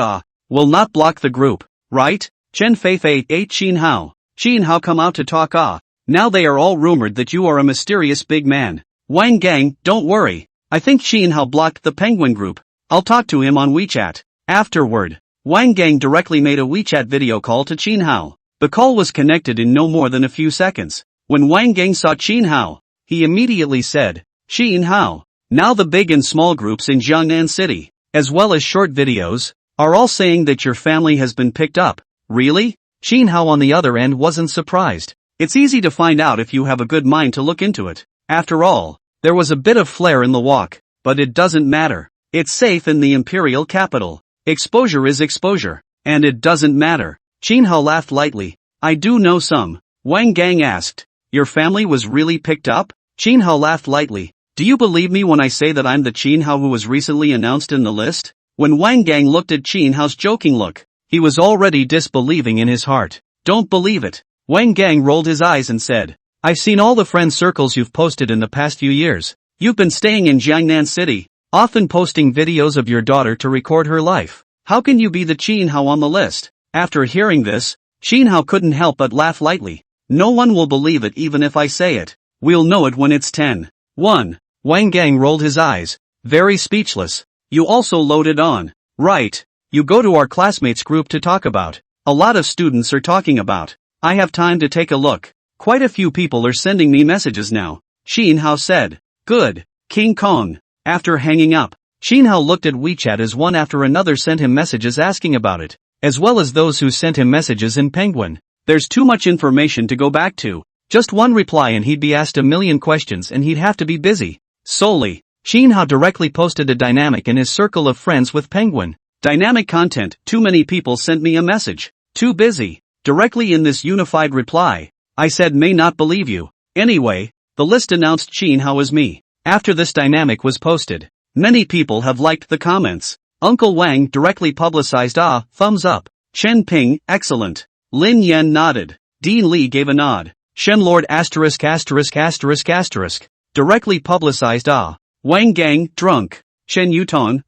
will not block the group, right? Chen Fei Fei 8 Qin Hao. Qin Hao come out to talk Now they are all rumored that you are a mysterious big man. Wang Gang, don't worry. I think Qin Hao blocked the Penguin group. I'll talk to him on WeChat." Afterward, Wang Gang directly made a WeChat video call to Qin Hao. The call was connected in no more than a few seconds. When Wang Gang saw Qin Hao, he immediately said, "Qin Hao, now the big and small groups in Jiangnan City, as well as short videos, are all saying that your family has been picked up." Really? Qin Hao on the other end wasn't surprised. It's easy to find out if you have a good mind to look into it. After all, there was a bit of flair in the walk, but it doesn't matter. It's safe in the imperial capital. Exposure is exposure, and it doesn't matter. Qin Hao laughed lightly. "I do know some." Wang Gang asked, "Your family was really picked up?" Qin Hao laughed lightly. "Do you believe me when I say that I'm the Qin Hao who was recently announced in the list?" When Wang Gang looked at Qin Hao's joking look, he was already disbelieving in his heart. "Don't believe it." Wang Gang rolled his eyes and said, "I've seen all the friend circles you've posted in the past few years. You've been staying in Jiangnan City, often posting videos of your daughter to record her life. How can you be the Qin Hao on the list?" After hearing this, Qin Hao couldn't help but laugh lightly. No one will believe it even if I say it. We'll know it when it's 10. 1. Wang Gang rolled his eyes, very speechless. You also loaded on. Right. You go to our classmates group to talk about. A lot of students are talking about. I have time to take a look. Quite a few people are sending me messages now. Qin Hao said. Good. King Kong. After hanging up, Qin Hao looked at WeChat as one after another sent him messages asking about it, as well as those who sent him messages in Penguin. There's too much information to go back to. Just one reply and he'd be asked a million questions and he'd have to be busy. Solely, Qin Hao directly posted a dynamic in his circle of friends with Penguin. Dynamic content, too many people sent me a message. Too busy. Directly in this unified reply, I said may not believe you. Anyway, the list announced Qin Hao as me. After this dynamic was posted, many people have liked the comments. Uncle Wang directly publicized thumbs up. Chen Ping, excellent. Lin Yan nodded. Dean Li gave a nod. Shen Lord ******, directly publicized Wang Gang, drunk. Chen Yutong,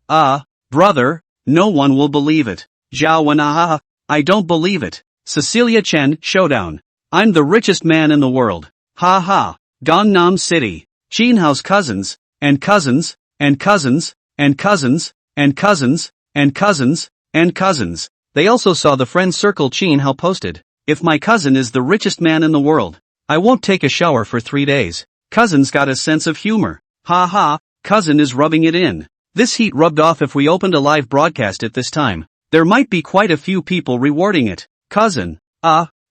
brother, no one will believe it. Zhao Wen I don't believe it. Cecilia Chen, showdown. I'm the richest man in the world. Ha ha. Gangnam City. Qin Hao's cousins, and cousins, and cousins, and cousins, and cousins, and cousins, and cousins. They also saw the friend circle Qin Hao posted. If my cousin is the richest man in the world, I won't take a shower for 3 days. Cousin's got a sense of humor. Ha ha, cousin is rubbing it in. This heat rubbed off if we opened a live broadcast at this time. There might be quite a few people rewarding it. Cousin.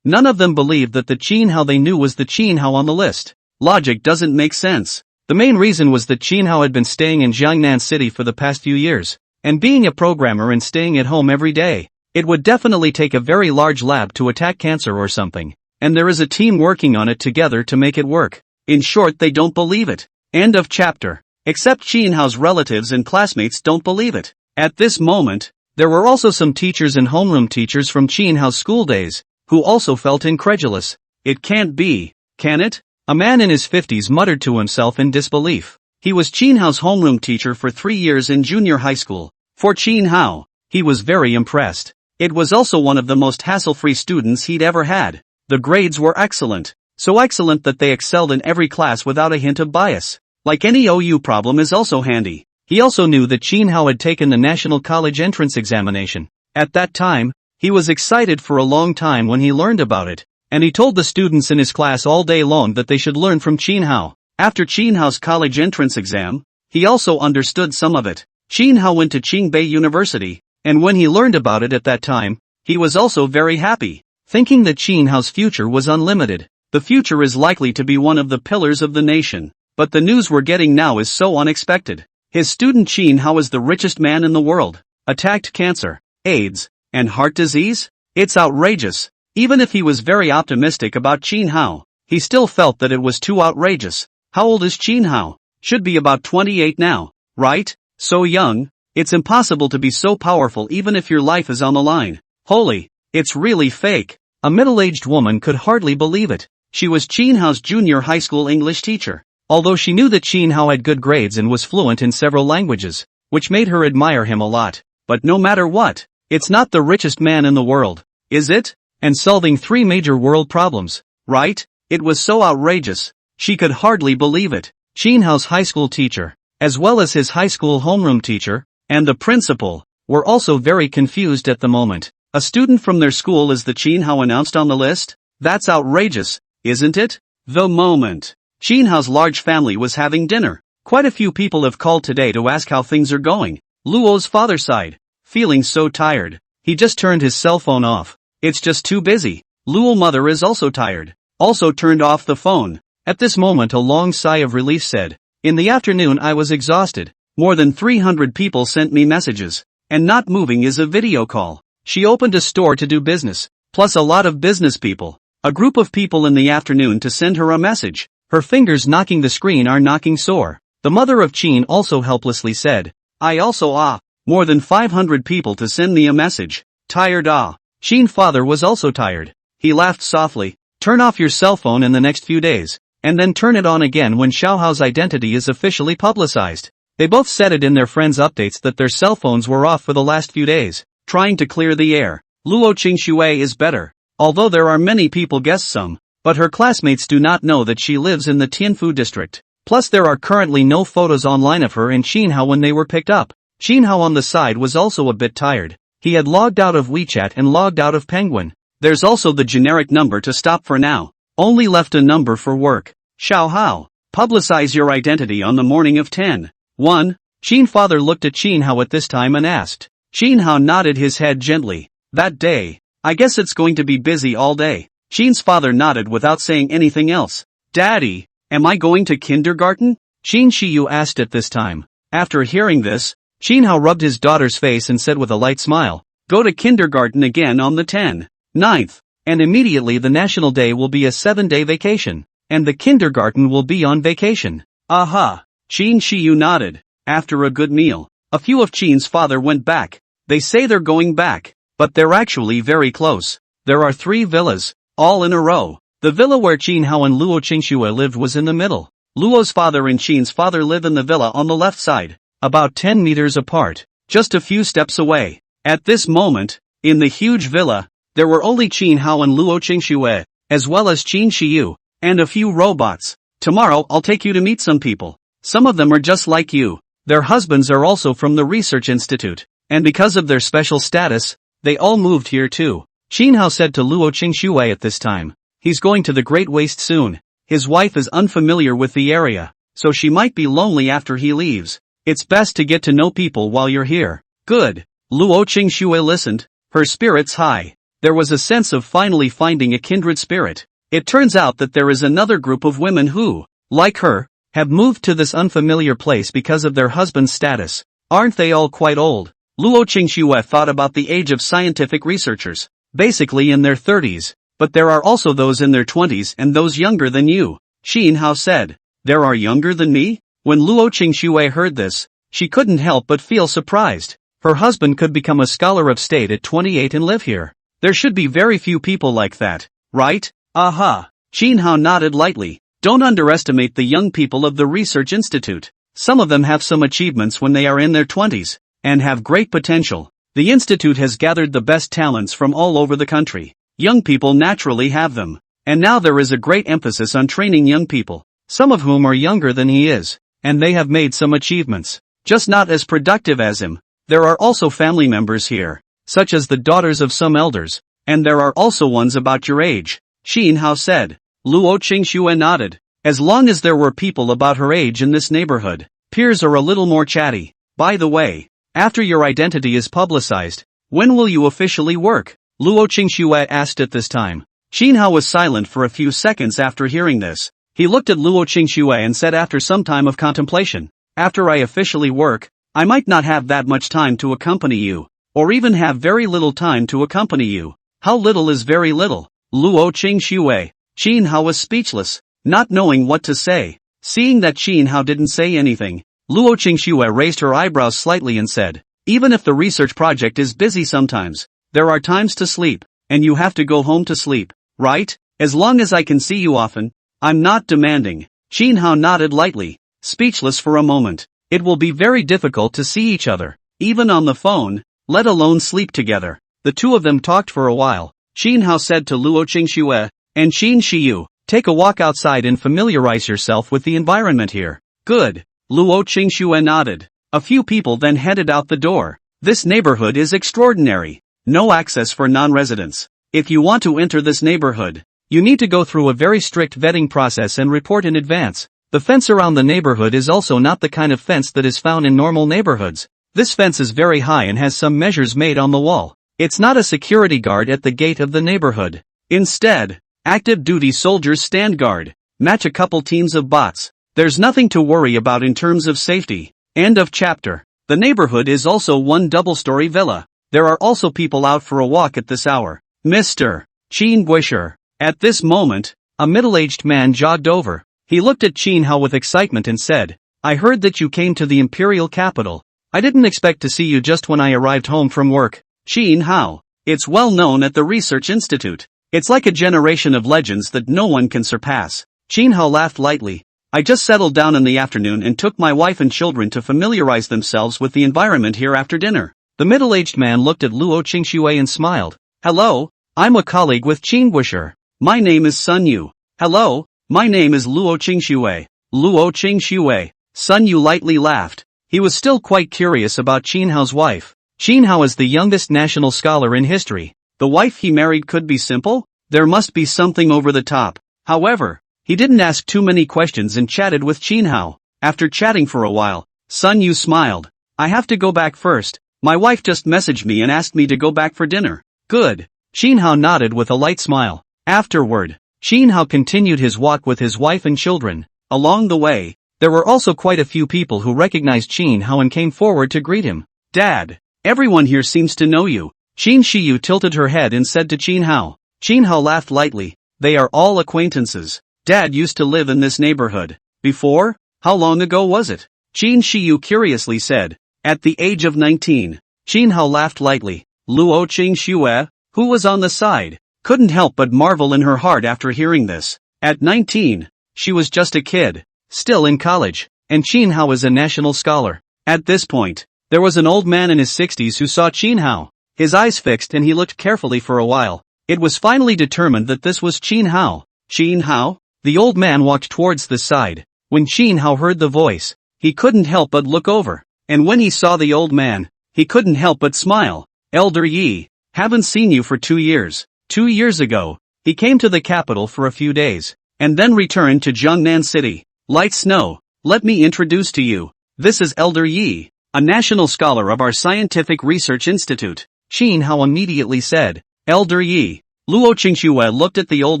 None of them believed that the Qin Hao they knew was the Qin Hao on the list. Logic doesn't make sense. The main reason was that Qin Hao had been staying in Jiangnan City for the past few years, and being a programmer and staying at home every day. It would definitely take a very large lab to attack cancer or something, and there is a team working on it together to make it work. In short, they don't believe it. End of chapter. Except Qin Hao's relatives and classmates don't believe it. At this moment, there were also some teachers and homeroom teachers from Qin Hao's school days, who also felt incredulous. It can't be, can it? A man in his 50s muttered to himself in disbelief. He was Qin Hao's homeroom teacher for 3 years in junior high school. For Qin Hao, he was very impressed. It was also one of the most hassle-free students he'd ever had. The grades were excellent. So excellent that they excelled in every class without a hint of bias. Like any OU problem is also handy. He also knew that Qin Hao had taken the National College Entrance Examination. At that time, he was excited for a long time when he learned about it, and he told the students in his class all day long that they should learn from Qin Hao. After Qin Hao's college entrance exam, he also understood some of it. Qin Hao went to Qingbei University, and when he learned about it at that time, he was also very happy, thinking that Qin Hao's future was unlimited. The future is likely to be one of the pillars of the nation. But the news we're getting now is so unexpected. His student Qin Hao is the richest man in the world. Attacked cancer, AIDS, and heart disease? It's outrageous. Even if he was very optimistic about Qin Hao, he still felt that it was too outrageous. How old is Qin Hao? Should be about 28 now, right? So young. It's impossible to be so powerful even if your life is on the line. Holy, it's really fake. A middle-aged woman could hardly believe it. She was Qin Hao's junior high school English teacher. Although she knew that Qin Hao had good grades and was fluent in several languages, which made her admire him a lot. But no matter what, it's not the richest man in the world, is it? And solving 3 major world problems, right? It was so outrageous, she could hardly believe it. Qin Hao's high school teacher, as well as his high school homeroom teacher, and the principal, were also very confused at the moment. A student from their school is the Qin Hao announced on the list? That's outrageous, isn't it? The moment Qin Hao's large family was having dinner, quite a few people have called today to ask how things are going. Luo's father sighed, feeling so tired. He just turned his cell phone off. It's just too busy. Luo mother is also tired. Also turned off the phone. At this moment a long sigh of relief said, in the afternoon I was exhausted. More than 300 people sent me messages. And not moving is a video call. She opened a store to do business, plus a lot of business people. A group of people in the afternoon to send her a message. Her fingers knocking the screen are knocking sore. The mother of Qin also helplessly said, I also more than 500 people to send me a message. Tired Qin father was also tired. He laughed softly, turn off your cell phone in the next few days, and then turn it on again when Xiao Hao's identity is officially publicized. They both said it in their friends' updates that their cell phones were off for the last few days, trying to clear the air. Luo Qingxue is better. although there are many people guess some, but her classmates do not know that she lives in the Tianfu district. Plus there are currently no photos online of her and Xinhao when they were picked up. Xinhao on the side was also a bit tired. He had logged out of WeChat and logged out of Penguin. There's also the generic number to stop for now. Only left a number for work. Xiao Hao, publicize your identity on the morning of 10/1. Xin father looked at Xinhao at this time and asked. Xinhao nodded his head gently. That day, I guess it's going to be busy all day. Xin's father nodded without saying anything else. Daddy, am I going to kindergarten? Xin Shiyu asked at this time. After hearing this, Xinhao rubbed his daughter's face and said with a light smile, go to kindergarten again on the 10/9th, and immediately the national day will be a 7-day vacation, and the kindergarten will be on vacation. Aha! Xin Shiyu nodded. After a good meal, a few of Qin's father went back. They say they're going back, but they're actually very close. There are 3 villas, all in a row. The villa where Xinhao and Luo Qingxue lived was in the middle. Luo's father and Qin's father live in the villa on the left side, about 10 meters apart, just a few steps away. At this moment, in the huge villa, there were only Xinhao and Luo Qingxue, as well as Qin Shiyu, and a few robots. Tomorrow I'll take you to meet some people. Some of them are just like you. Their husbands are also from the research institute, and because of their special status, they all moved here too. Xinhao said to Luo Qingxue at this time. He's going to the Great Waste soon. His wife is unfamiliar with the area, so she might be lonely after he leaves. It's best to get to know people while you're here. Good. Luo Qingxue listened, her spirits high. There was a sense of finally finding a kindred spirit. It turns out that there is another group of women who, like her, have moved to this unfamiliar place because of their husband's status. Aren't they all quite old? Luo Qingxue thought about the age of scientific researchers, basically in their 30s, but there are also those in their 20s and those younger than you. Xinhao said, there are younger than me? When Luo Qingxue heard this, she couldn't help but feel surprised. Her husband could become a scholar of state at 28 and live here. There should be very few people like that, right? Aha! Xinhao nodded lightly. Don't underestimate the young people of the Research Institute. Some of them have some achievements when they are in their 20s, and have great potential. The institute has gathered the best talents from all over the country. Young people naturally have them. And now there is a great emphasis on training young people, some of whom are younger than he is, and they have made some achievements, just not as productive as him. There are also family members here, such as the daughters of some elders, and there are also ones about your age, Xinhao said. Luo Qingxue nodded. As long as there were people about her age in this neighborhood, peers are a little more chatty. By the way, after your identity is publicized, when will you officially work? Luo Qingxue asked at this time. Xinhao was silent for a few seconds after hearing this. He looked at Luo Qingxue and said after some time of contemplation, after I officially work, I might not have that much time to accompany you, or even have very little time to accompany you. How little is very little? Luo Qingxue. Xinhao was speechless, not knowing what to say. Seeing that Xinhao didn't say anything, Luo Qingxue raised her eyebrows slightly and said, even if the research project is busy sometimes, there are times to sleep, and you have to go home to sleep, right? As long as I can see you often, I'm not demanding. Xinhao nodded lightly, speechless for a moment. It will be very difficult to see each other, even on the phone, let alone sleep together. The two of them talked for a while. Xinhao said to Luo Qingxue and Qin Shiyu, take a walk outside and familiarize yourself with the environment here. Good. Luo Qingxue nodded. A few people then headed out the door. This neighborhood is extraordinary. No access for non-residents. If you want to enter this neighborhood, you need to go through a very strict vetting process and report in advance. The fence around the neighborhood is also not the kind of fence that is found in normal neighborhoods. This fence is very high and has some measures made on the wall. It's not a security guard at the gate of the neighborhood. Instead, active duty soldiers stand guard. Match a couple teams of bots. There's nothing to worry about in terms of safety. End of chapter. The neighborhood is also one double-story villa. There are also people out for a walk at this hour. Mr. Qin Guisher. At this moment, a middle-aged man jogged over. He looked at Xinhao with excitement and said, I heard that you came to the imperial capital. I didn't expect to see you just when I arrived home from work. Xinhao. It's well known at the Research Institute. It's like a generation of legends that no one can surpass. Xinhao laughed lightly. I just settled down in the afternoon and took my wife and children to familiarize themselves with the environment here after dinner. The middle-aged man looked at Luo Qingxue and smiled. Hello, I'm a colleague with Qingguisher. My name is Sun Yu. Hello, my name is Luo Qingxue. Luo Qingxue. Sun Yu lightly laughed. He was still quite curious about Qin Hao's wife. Qin Hao is the youngest national scholar in history. The wife he married could be simple? There must be something over the top. However, he didn't ask too many questions and chatted with Qin Hao. After chatting for a while, Sun Yu smiled. I have to go back first. My wife just messaged me and asked me to go back for dinner. Good. Qin Hao nodded with a light smile. Afterward, Qin Hao continued his walk with his wife and children. Along the way, there were also quite a few people who recognized Qin Hao and came forward to greet him. Dad, everyone here seems to know you. Qin Shiyu tilted her head and said to Qin Hao. Qin Hao laughed lightly. They are all acquaintances. Dad used to live in this neighborhood. Before? How long ago was it? Qin Shiyu curiously said. At the age of 19. Qin Hao laughed lightly. Luo Qingxue, who was on the side, couldn't help but marvel in her heart after hearing this. At 19, she was just a kid, still in college, and Qin Hao is a national scholar. At this point, there was an old man in his 60s who saw Qin Hao. His eyes fixed and he looked carefully for a while. It was finally determined that this was Qin Hao. Qin Hao? The old man walked towards the side. When Qin Hao heard the voice, he couldn't help but look over. And when he saw the old man, he couldn't help but smile. Elder Yi, haven't seen you for 2 years. 2 years ago, he came to the capital for a few days, and then returned to Jiangnan City. Light Snow, let me introduce to you. This is Elder Yi, a national scholar of our Scientific Research Institute. Qin Hao immediately said, Elder Yi. Luo Qingxue looked at the old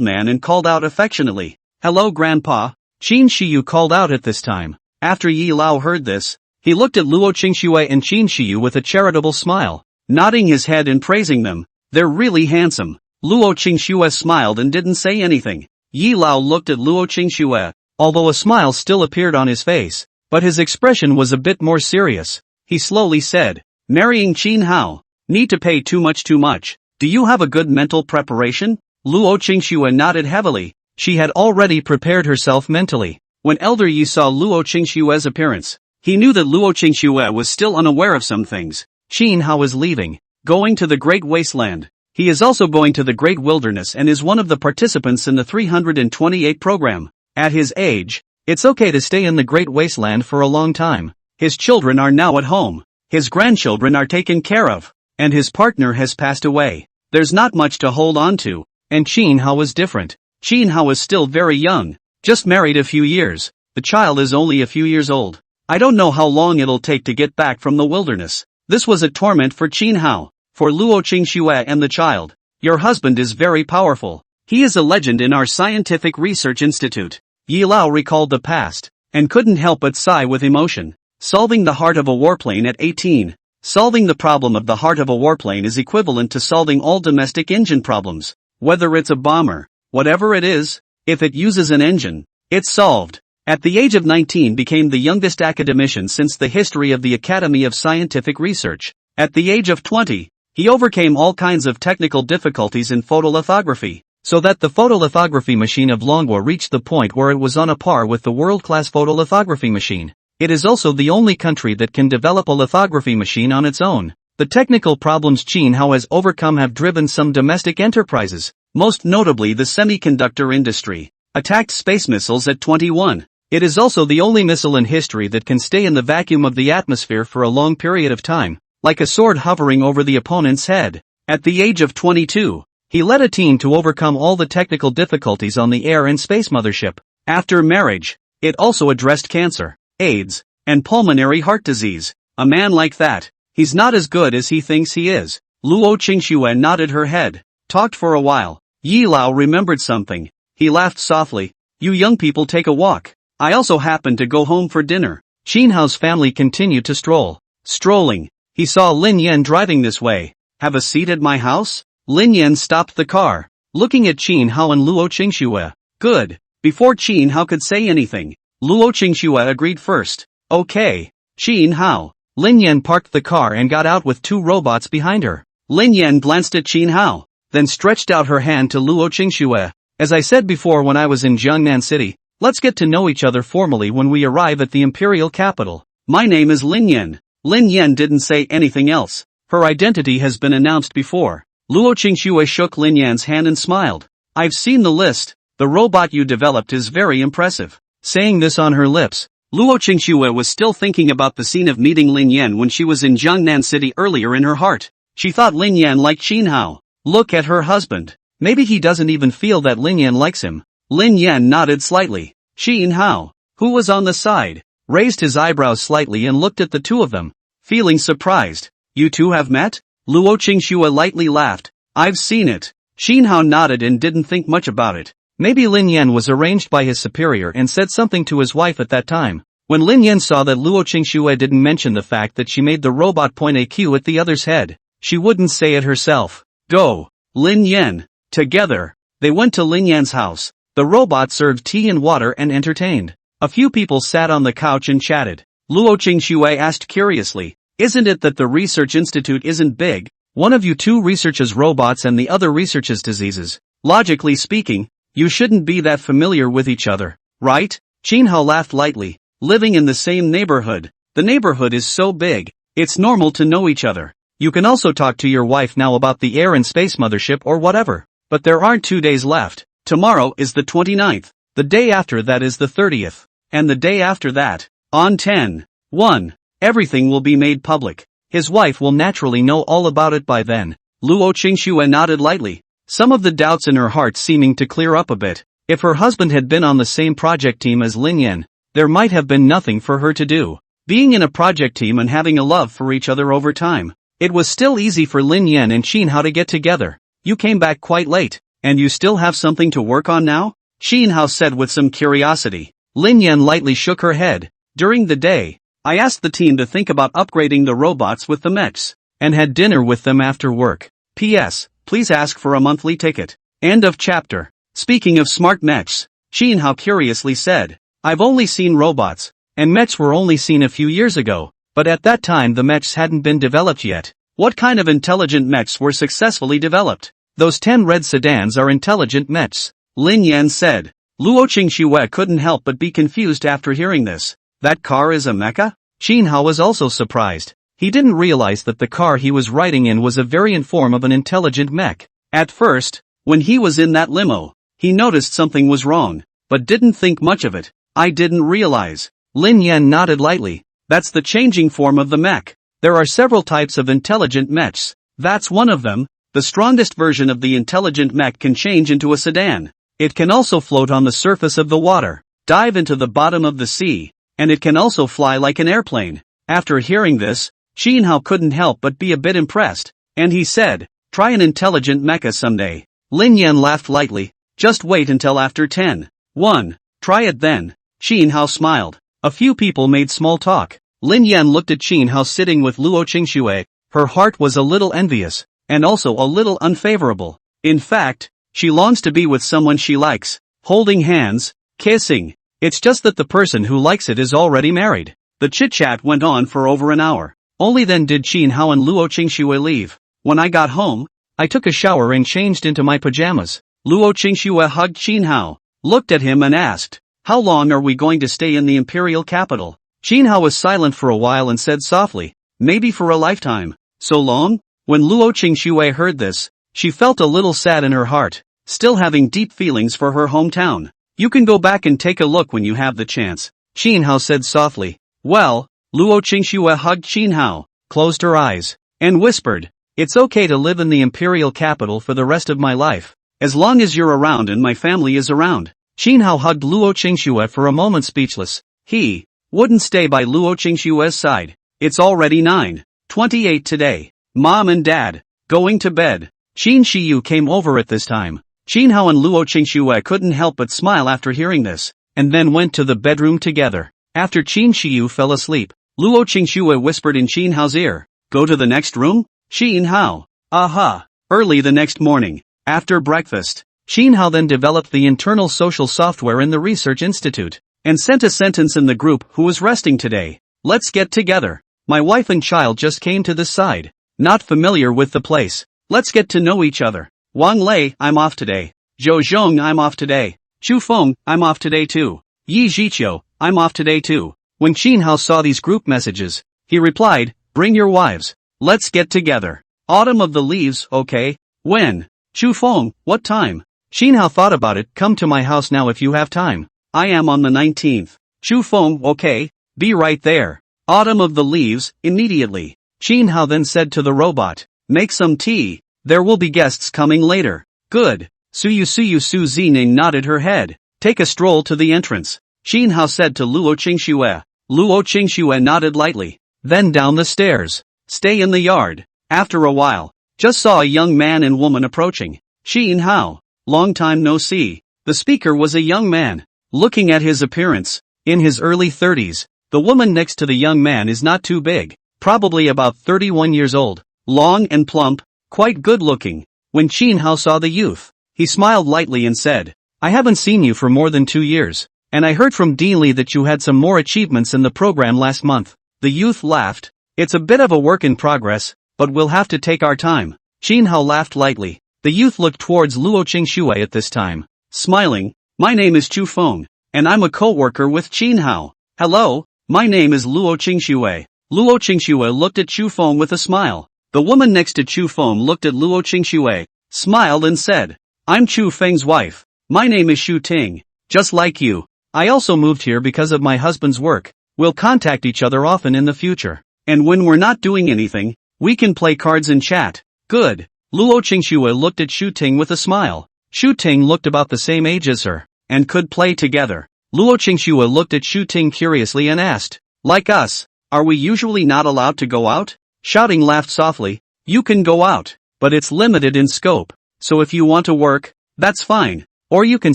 man and called out affectionately, Hello Grandpa. Qin Shiyu called out at this time. After Yi Lao heard this, he looked at Luo Qingxue and Qin Shiyu with a charitable smile, nodding his head and praising them. They're really handsome. Luo Qingxue smiled and didn't say anything. Yi Lao looked at Luo Qingxue, although a smile still appeared on his face, but his expression was a bit more serious. He slowly said, Marrying Qin Hao. Need to pay too much. Do you have a good mental preparation? Luo Qingxue nodded heavily. She had already prepared herself mentally. When Elder Yi saw Luo Qingxue's appearance, he knew that Luo Qingxue was still unaware of some things. Qin Hao is leaving, going to the Great Wasteland. He is also going to the Great Wilderness and is one of the participants in the 328 program. At his age, it's okay to stay in the Great Wasteland for a long time. His children are now at home. His grandchildren are taken care of. And his partner has passed away. There's not much to hold on to. And Qin Hao is different. Qin Hao is still very young. Just married a few years. The child is only a few years old. I don't know how long it'll take to get back from the wilderness. This was a torment for Qin Hao, for Luo Qingxue and the child. Your husband is very powerful. He is a legend in our Scientific Research Institute. Yi Lao recalled the past, and couldn't help but sigh with emotion. Solving the heart of a warplane at 18. Solving the problem of the heart of a warplane is equivalent to solving all domestic engine problems. Whether it's a bomber, whatever it is, if it uses an engine, it's solved. At the age of 19 became the youngest academician since the history of the Academy of Scientific Research. At the age of 20, he overcame all kinds of technical difficulties in photolithography, so that the photolithography machine of Manhwa reached the point where it was on a par with the world-class photolithography machine. It is also the only country that can develop a lithography machine on its own. The technical problems Qin Hao has overcome have driven some domestic enterprises, most notably the semiconductor industry. Attacked space missiles at 21. It is also the only missile in history that can stay in the vacuum of the atmosphere for a long period of time, like a sword hovering over the opponent's head. At the age of 22, he led a team to overcome all the technical difficulties on the air and space mothership. After marriage, it also addressed cancer, AIDS, and pulmonary heart disease. A man like that, he's not as good as he thinks he is. Luo Qingxue nodded her head, talked for a while. Yi Lao remembered something. He laughed softly. You young people take a walk. I also happened to go home for dinner. Qin Hao's family continued to stroll. Strolling, he saw Lin Yan driving this way. Have a seat at my house? Lin Yan stopped the car, looking at Qin Hao and Luo Qingxue. Good. Before Qin Hao could say anything, Luo Qingxue agreed first. Okay. Qin Hao. Lin Yan parked the car and got out with 2 robots behind her. Lin Yan glanced at Qin Hao, then stretched out her hand to Luo Qingxue. As I said before when I was in Jiangnan City, let's get to know each other formally when we arrive at the imperial capital. My name is Lin Yan. Lin Yan didn't say anything else. Her identity has been announced before. Luo Qingxue shook Lin Yan's hand and smiled. I've seen the list. The robot you developed is very impressive. Saying this on her lips, Luo Qingxue was still thinking about the scene of meeting Lin Yan when she was in Jiangnan City earlier in her heart. She thought Lin Yan liked Qin Hao. Look at her husband. Maybe he doesn't even feel that Lin Yan likes him. Lin Yan nodded slightly. Qin Hao, who was on the side, raised his eyebrows slightly and looked at the two of them, feeling surprised. You two have met? Luo Qingxue lightly laughed. I've seen it. Qin Hao nodded and didn't think much about it. Maybe Lin Yan was arranged by his superior and said something to his wife at that time. When Lin Yan saw that Luo Qingxue didn't mention the fact that she made the robot point a cue at the other's head, she wouldn't say it herself. Go, Lin Yan. Together, they went to Lin Yan's house. The robot served tea and water and entertained. A few people sat on the couch and chatted. Luo Qingxue asked curiously, isn't it that the research institute isn't big? One of you two researches robots and the other researches diseases. Logically speaking, you shouldn't be that familiar with each other, right? Qin Hao laughed lightly. Living in the same neighborhood, the neighborhood is so big, it's normal to know each other. You can also talk to your wife now about the air and space mothership or whatever. But there aren't 2 days left. Tomorrow is the 29th. The day after that is the 30th. And the day after that, on 10/1, everything will be made public. His wife will naturally know all about it by then. Luo Qingxue nodded lightly, some of the doubts in her heart seeming to clear up a bit. If her husband had been on the same project team as Lin Yan, there might have been nothing for her to do. Being in a project team and having a love for each other over time, it was still easy for Lin Yan and Qin Hao to get together. You came back quite late, and you still have something to work on now? Qin Hao said with some curiosity. Lin Yan lightly shook her head. During the day, I asked the team to think about upgrading the robots with the mechs, and had dinner with them after work. P.S. Please ask for a monthly ticket. End of chapter. Speaking of smart mechs, Qin Hao curiously said, I've only seen robots, and mechs were only seen a few years ago, but at that time the mechs hadn't been developed yet. What kind of intelligent mechs were successfully developed? Those 10 red sedans are intelligent mechs, Lin Yan said. Luo Qingxue couldn't help but be confused after hearing this. That car is a mecha? Qin Hao was also surprised. He didn't realize that the car he was riding in was a variant form of an intelligent mech. At first, when he was in that limo, he noticed something was wrong, but didn't think much of it. I didn't realize. Lin Yan nodded lightly. That's the changing form of the mech. There are several types of intelligent mechs. That's one of them. The strongest version of the intelligent mech can change into a sedan. It can also float on the surface of the water, dive into the bottom of the sea, and it can also fly like an airplane. After hearing this, Qin Hao couldn't help but be a bit impressed, and he said, try an intelligent mecha someday. Lin Yan laughed lightly. Just wait until after 10/1. Try it then. Qin Hao smiled. A few people made small talk. Lin Yan looked at Qin Hao sitting with Luo Qingxue. Her heart was a little envious, and also a little unfavorable. In fact, she longs to be with someone she likes, holding hands, kissing. It's just that the person who likes it is already married. The chit-chat went on for over an hour. Only then did Qin Hao and Luo Qingxue leave. When I got home, I took a shower and changed into my pajamas. Luo Qingxue hugged Qin Hao, looked at him and asked, how long are we going to stay in the imperial capital? Qin Hao was silent for a while and said softly, maybe for a lifetime. So long? When Luo Qingxue heard this, she felt a little sad in her heart, still having deep feelings for her hometown. You can go back and take a look when you have the chance, Qin Hao said softly. Well, Luo Qingxue hugged Qin Hao, closed her eyes, and whispered, it's okay to live in the imperial capital for the rest of my life, as long as you're around and my family is around. Qin Hao hugged Luo Qingxue for a moment speechless. He wouldn't stay by Luo Qingxue's side. It's already 9:28 today. Mom and Dad, going to bed. Qin Shiyu came over at this time. Qin Hao and Luo Qingxue couldn't help but smile after hearing this, and then went to the bedroom together. After Qin Shiyu fell asleep, Luo Qingxue whispered in Qin Hao's ear, go to the next room? Qin Hao. Aha. Early the next morning, after breakfast, Qin Hao then developed the internal social software in the research institute, and sent a sentence in the group who was resting today. Let's get together. My wife and child just came to this side. Not familiar with the place. Let's get to know each other. Wang Lei, I'm off today. Zhou Zhong, I'm off today. Chu Feng, I'm off today too. Yi Zhiqiu, I'm off today too. When Qin Hao saw these group messages, he replied, bring your wives. Let's get together. Autumn of the leaves, okay. When? Chu Feng, what time? Xin Hao thought about it. Come to my house now if you have time. I am on the 19th. Chu Feng, okay, be right there. Autumn of the leaves, immediately. Xin Hao then said to the robot, make some tea, there will be guests coming later. Good. Su Zining nodded her head. Take a stroll to the entrance. Xin Hao said to Luo Qingxue. Luo Qingxue nodded lightly. Then down the stairs. Stay in the yard. After a while, just saw a young man and woman approaching. Xin Hao. Long time no see. The speaker was a young man. Looking at his appearance, in his early 30s, the woman next to the young man is not too big, probably about 31 years old, long and plump, quite good looking. When Xin Hao saw the youth, he smiled lightly and said, I haven't seen you for more than 2 years, and I heard from Dean Li that you had some more achievements in the program last month. The youth laughed. It's a bit of a work in progress, but we'll have to take our time. Xin Hao laughed lightly. The youth looked towards Luo Qingxue at this time, smiling. My name is Chu Feng, and I'm a co-worker with Xin Hao. Hello, my name is Luo Qingxue. Luo Qingxue looked at Chu Feng with a smile. The woman next to Chu Feng looked at Luo Qingxue, smiled and said, I'm Chu Feng's wife. My name is Xu Ting. Just like you. I also moved here because of my husband's work. We'll contact each other often in the future. And when we're not doing anything, we can play cards and chat. Good. Luo Qingxue looked at Xu Ting with a smile. Xu Ting looked about the same age as her, and could play together. Luo Qingxue looked at Xu Ting curiously and asked, like us, are we usually not allowed to go out? Shouting laughed softly, you can go out, but it's limited in scope, so if you want to work, that's fine, or you can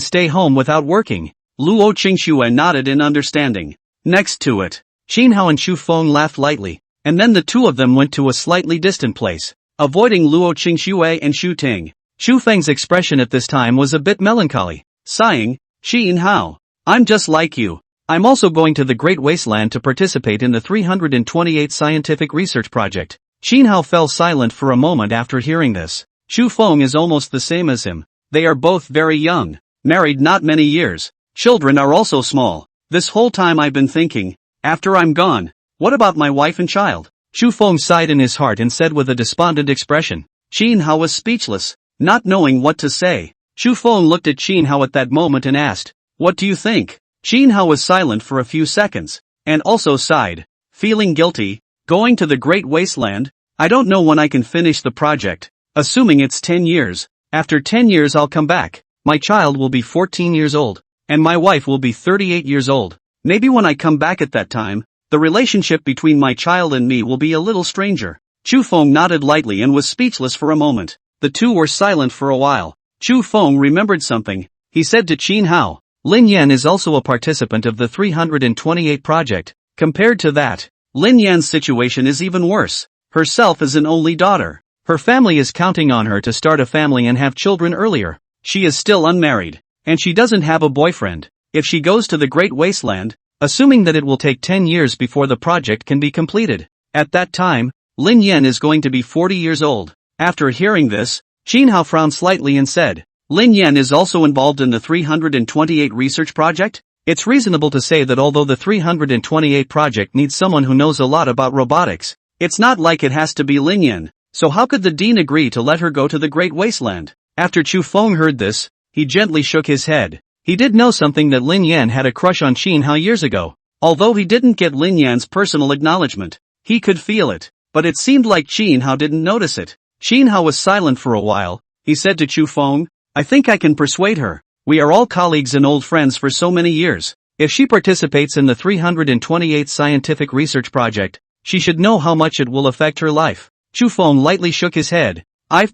stay home without working. Luo Qingxue nodded in understanding. Next to it, Xin Hao and Chu Feng laughed lightly, and then the two of them went to a slightly distant place, avoiding Luo Qingxue and Xu Ting. Xu Feng's expression at this time was a bit melancholy. Sighing, Xin Hao, I'm just like you. I'm also going to the Great Wasteland to participate in the 328th Scientific Research Project. Xin Hao fell silent for a moment after hearing this. Xu Feng is almost the same as him. They are both very young, married not many years. Children are also small. This whole time I've been thinking, after I'm gone, what about my wife and child? Xu Feng sighed in his heart and said with a despondent expression. Xin Hao was speechless, not knowing what to say. Xu Feng looked at Xin Hao at that moment and asked, what do you think? Xin Hao was silent for a few seconds, and also sighed, feeling guilty. Going to the Great Wasteland? I don't know when I can finish the project, assuming it's 10 years. After 10 years I'll come back. My child will be 14 years old, and my wife will be 38 years old. Maybe when I come back at that time, the relationship between my child and me will be a little stranger. Chu Feng nodded lightly and was speechless for a moment. The two were silent for a while. Chu Feng remembered something. He said to Xin Hao, Lin Yan is also a participant of the 328 project. Compared to that, Lin Yan's situation is even worse. Herself is an only daughter. Her family is counting on her to start a family and have children earlier. She is still unmarried, and she doesn't have a boyfriend. If she goes to the Great Wasteland, assuming that it will take 10 years before the project can be completed, at that time, Lin Yan is going to be 40 years old. After hearing this, Xin Hao frowned slightly and said, Lin Yan is also involved in the 328 research project? It's reasonable to say that although the 328 project needs someone who knows a lot about robotics, it's not like it has to be Lin Yan, so how could the dean agree to let her go to the Great Wasteland? After Chu Feng heard this, he gently shook his head. He did know something that Lin Yan had a crush on Xin Hao years ago. Although he didn't get Lin Yan's personal acknowledgement, he could feel it, but it seemed like Xin Hao didn't notice it. Xin Hao was silent for a while. He said to Chu Feng, I think I can persuade her. We are all colleagues and old friends for so many years. If she participates in the 328th Scientific Research Project, she should know how much it will affect her life. Chu Feng lightly shook his head. I've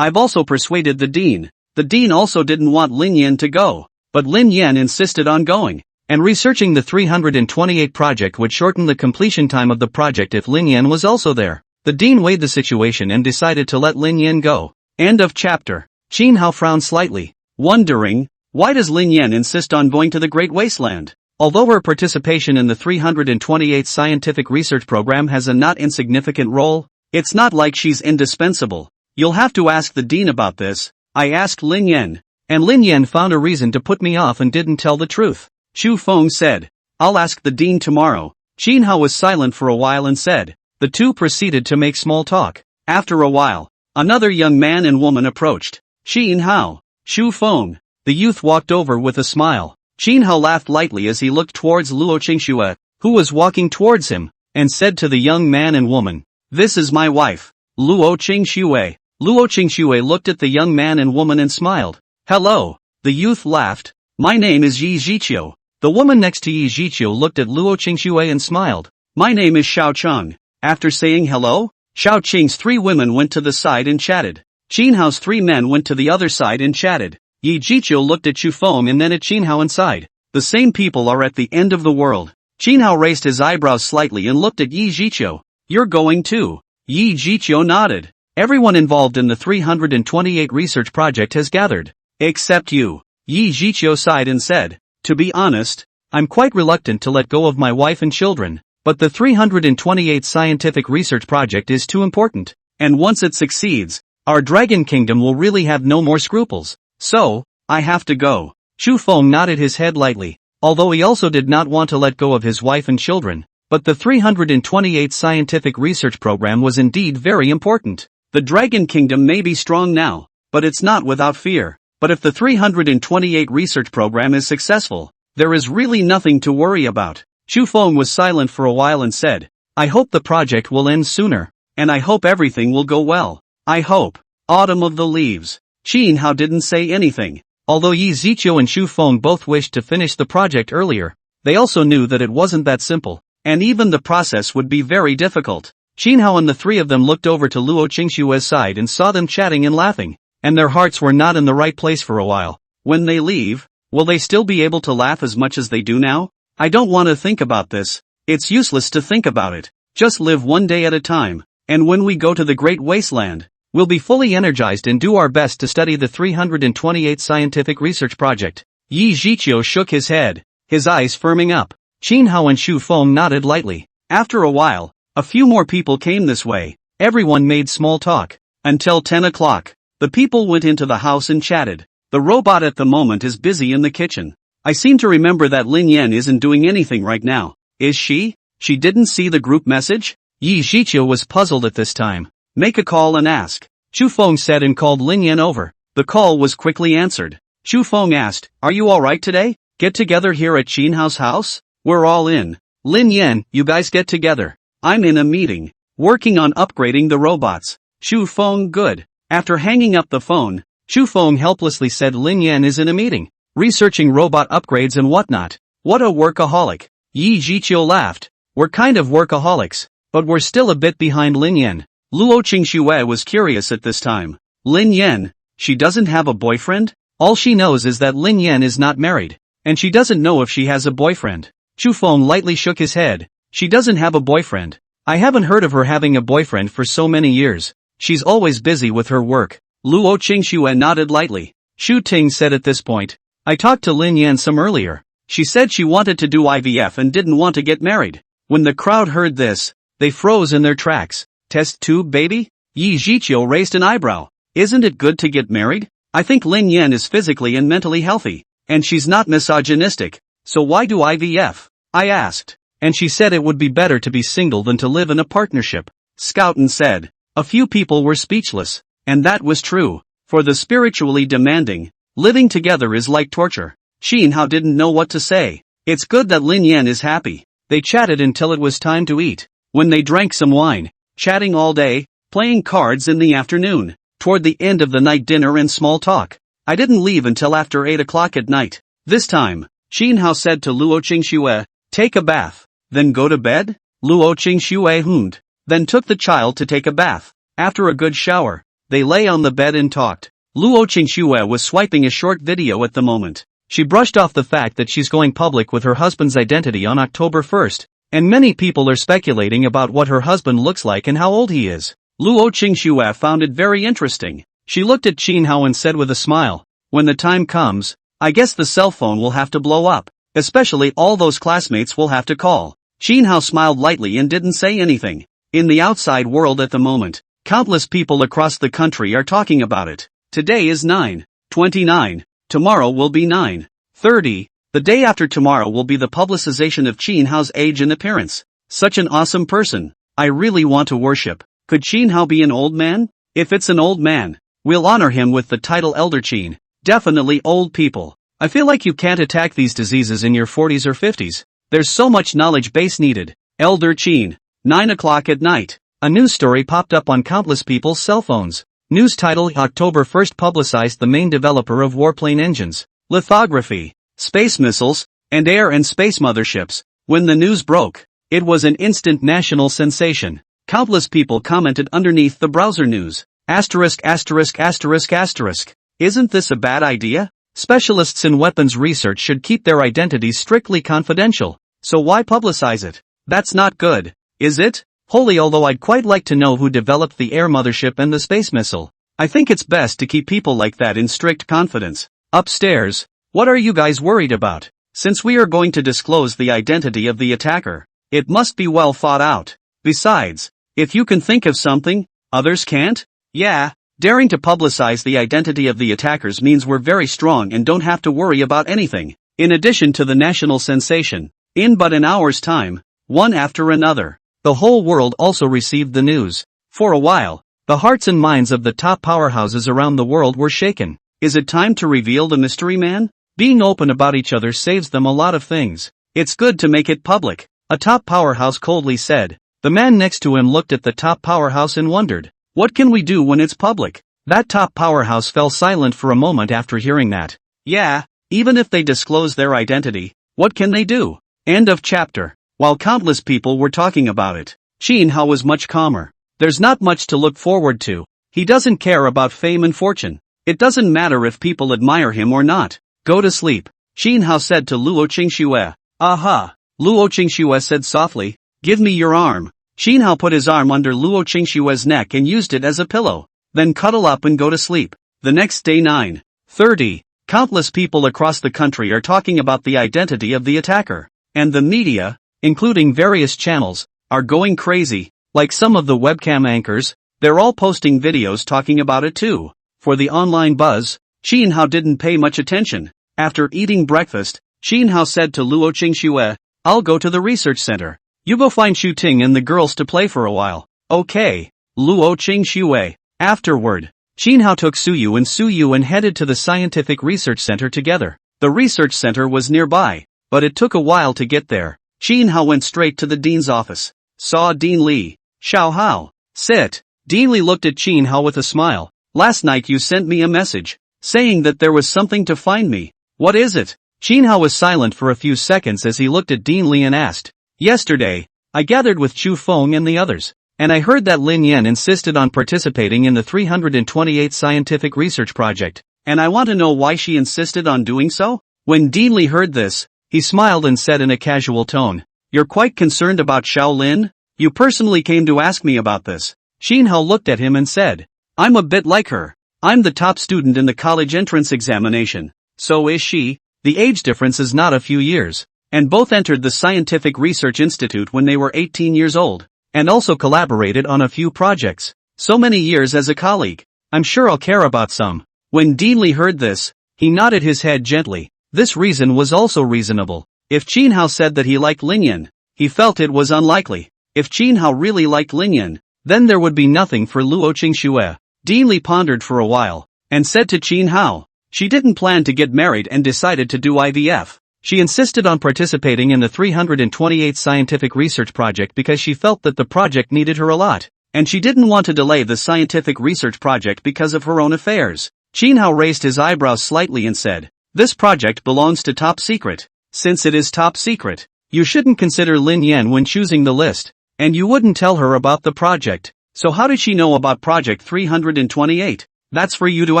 also persuaded the dean. The dean also didn't want Lin Yan to go, but Lin Yan insisted on going. And researching the 328 project would shorten the completion time of the project if Lin Yan was also there. The dean weighed the situation and decided to let Lin Yan go. End of chapter. Xin Hao frowned slightly, wondering, why does Lin Yan insist on going to the Great Wasteland? Although her participation in the 328th Scientific Research Program has a not insignificant role, it's not like she's indispensable. You'll have to ask the dean about this. I asked Lin Yan, and Lin Yan found a reason to put me off and didn't tell the truth. Chu Feng said, I'll ask the dean tomorrow. Xin Hao was silent for a while and said, the two proceeded to make small talk. After a while, Another young man and woman approached. Qin Hao. Shu Feng. The youth walked over with a smile. Qin Hao laughed lightly as he looked towards Luo Qingxue, who was walking towards him, and said to the young man and woman, "This is my wife, Luo Qingxue." Luo Qingxue looked at the young man and woman and smiled. "Hello." The youth laughed. "My name is Yi Zhiqiu." The woman next to Yi Zhiqiu looked at Luo Qingxue and smiled. "My name is Xiao Cheng." After saying hello, Xiao Qing's 3 women went to the side and chatted. Qin Hao's 3 men went to the other side and chatted. Yi Zhiqiu looked at Shu Feng and then at Qin Hao and sighed. The same people are at the end of the world. Qin Hao raised his eyebrows slightly and looked at Yi Zhiqiu. "You're going too?" Yi Zhiqiu nodded. "Everyone involved in the 328 research project has gathered. Except you." Yi Zhiqiu sighed and said, "To be honest, I'm quite reluctant to let go of my wife and children, but the 328 scientific research project is too important, and once it succeeds, our Dragon Kingdom will really have no more scruples. So, I have to go." Shu Feng nodded his head lightly, although he also did not want to let go of his wife and children, but the 328 scientific research program was indeed very important. The Dragon Kingdom may be strong now, but it's not without fear. But if the 328 research program is successful, there is really nothing to worry about. Shu Feng was silent for a while and said, "I hope the project will end sooner, and I hope everything will go well. I hope." Autumn of the leaves. Qin Hao didn't say anything. Although Yi Zhiqiu and Shu Feng both wished to finish the project earlier, they also knew that it wasn't that simple, and even the process would be very difficult. Qin Hao and the 3 of them looked over to Luo Qingxue's side and saw them chatting and laughing, and their hearts were not in the right place for a while. When they leave, will they still be able to laugh as much as they do now? I don't want to think about this. It's useless to think about it. Just live one day at a time, and when we go to the Great Wasteland, we'll be fully energized and do our best to study the 328 scientific research project. Yi Zhiqiu shook his head, his eyes firming up. Qin Hao and Shu Feng nodded lightly. After a while, a few more people came this way. Everyone made small talk. Until 10 o'clock, the people went into the house and chatted. The robot at the moment is busy in the kitchen. I seem to remember that Lin Yan isn't doing anything right now. Is she? She didn't see the group message? Yi Zhiqiu was puzzled at this time. "Make a call and ask." Shu Feng said and called Lin Yan over. The call was quickly answered. Shu Feng asked, "Are you alright today? Get together here at Qin Hao's house?" "We're all in." "Lin Yan, you guys get together. I'm in a meeting. Working on upgrading the robots." Shu Feng, good. After hanging up the phone, Shu Feng helplessly said Lin Yan is in a meeting, researching robot upgrades and whatnot. What a workaholic. Yi Zhiqiu laughed. "We're kind of workaholics, but we're still a bit behind Lin Yan." Luo Qingxue was curious at this time. Lin Yan, she doesn't have a boyfriend? All she knows is that Lin Yan is not married, and she doesn't know if she has a boyfriend. Shu Feng lightly shook his head. She doesn't have a boyfriend. I haven't heard of her having a boyfriend for so many years. She's always busy with her work. Luo Qingxue nodded lightly. Shu Ting said at this point, "I talked to Lin Yan some earlier. She said she wanted to do IVF and didn't want to get married." When the crowd heard this, they froze in their tracks. "Test tube baby?" Yi Zhiqiu raised an eyebrow. "Isn't it good to get married? I think Lin Yan is physically and mentally healthy, and she's not misogynistic, so why do IVF? I asked. And she said it would be better to be single than to live in a partnership. Scouten said. A few people were speechless, and that was true. For the spiritually demanding, living together is like torture. Qin Hao didn't know what to say. It's good that Lin Yan is happy. They chatted until it was time to eat. When they drank some wine, chatting all day, playing cards in the afternoon, toward the end of the night dinner and small talk. I didn't leave until after 8 o'clock at night. This time, Qin Hao said to Luo Qingxue, "Take a bath, then go to bed?" Luo Qingxue hummed, then took the child to take a bath. After a good shower, they lay on the bed and talked. Luo Qingxue was swiping a short video at the moment. She brushed off the fact that she's going public with her husband's identity on October 1st, and many people are speculating about what her husband looks like and how old he is. Luo Qingxue found it very interesting. She looked at Qin Hao and said with a smile, "When the time comes, I guess the cell phone will have to blow up. Especially all those classmates will have to call." Qin Hao smiled lightly and didn't say anything. In the outside world at the moment, countless people across the country are talking about it. Today is 9/29. Tomorrow will be 9/30. The day after tomorrow will be the publicization of Qin Hao's age and appearance. Such an awesome person. I really want to worship. Could Qin Hao be an old man? If it's an old man, we'll honor him with the title Elder Chin. Definitely old people. I feel like you can't attack these diseases in your 40s or 50s. There's so much knowledge base needed. Elder Chin. 9 o'clock at night. A news story popped up on countless people's cell phones. News title: October 1st publicized the main developer of warplane engines, lithography, space missiles, and air and space motherships. When the news broke, it was an instant national sensation. Countless people commented underneath the browser news. Asterisk asterisk asterisk asterisk. Isn't this a bad idea? Specialists in weapons research should keep their identities strictly confidential. So why publicize it? That's not good, is it? Holy, although I'd quite like to know who developed the air mothership and the space missile. I think it's best to keep people like that in strict confidence. Upstairs, what are you guys worried about? Since we are going to disclose the identity of the attacker, it must be well thought out. Besides, if you can think of something, others can't? Yeah, daring to publicize the identity of the attackers means we're very strong and don't have to worry about anything. In addition to the national sensation, in but an hour's time, one after another, the whole world also received the news. For a while, the hearts and minds of the top powerhouses around the world were shaken. Is it time to reveal the mystery man? Being open about each other saves them a lot of things. It's good to make it public, a top powerhouse coldly said. The man next to him looked at the top powerhouse and wondered, what can we do when it's public? That top powerhouse fell silent for a moment after hearing that. Yeah, even if they disclose their identity, what can they do? End of chapter. While countless people were talking about it, Chin Hao was much calmer. There's not much to look forward to. He doesn't care about fame and fortune. It doesn't matter if people admire him or not. Go to sleep, Chin Hao said to Luo Qingxue. Aha! Luo Qingxue said softly, give me your arm. Chin Hao put his arm under Luo Qingxue's neck and used it as a pillow. Then cuddle up and go to sleep. The next day 9:30, countless people across the country are talking about the identity of the attacker. And the media, including various channels, are going crazy. Like some of the webcam anchors, they're all posting videos talking about it too. For the online buzz, Chin Hao didn't pay much attention. After eating breakfast, Chin Hao said to Luo Qingxue, I'll go to the research center. You go find Shu Ting and the girls to play for a while. Okay. Luo Qingxue. Afterward, Chin Hao took Suyu and headed to the scientific research center together. The research center was nearby, but it took a while to get there. Chin Hao went straight to the dean's office. Saw Dean Li. Xiao Hao. Sit. Dean Li looked at Chin Hao with a smile. Last night you sent me a message, saying that there was something to find me. What is it? Chin Hao was silent for a few seconds as he looked at Dean Li and asked. Yesterday, I gathered with Chu Feng and the others, and I heard that Lin Yan insisted on participating in the 328th scientific research project, and I want to know why she insisted on doing so? When Dean Li heard this, he smiled and said in a casual tone, You're quite concerned about Shaolin? You personally came to ask me about this. Chin Hao looked at him and said, I'm a bit like her. I'm the top student in the college entrance examination. So is she. The age difference is not a few years. And both entered the Scientific Research Institute when they were 18 years old, and also collaborated on a few projects. So many years as a colleague. I'm sure I'll care about some. When Dean Li heard this, he nodded his head gently. This reason was also reasonable. If Chin Hao said that he liked Lin Yan, he felt it was unlikely. If Chin Hao really liked Lin Yan, then there would be nothing for Luo Qingxue. Dean Li pondered for a while, and said to Chin Hao, she didn't plan to get married and decided to do IVF. She insisted on participating in the 328th scientific research project because she felt that the project needed her a lot, and she didn't want to delay the scientific research project because of her own affairs. Chin Hao raised his eyebrows slightly and said, This project belongs to top secret. Since it is top secret, you shouldn't consider Lin Yan when choosing the list, and you wouldn't tell her about the project. So how did she know about project 328? That's for you to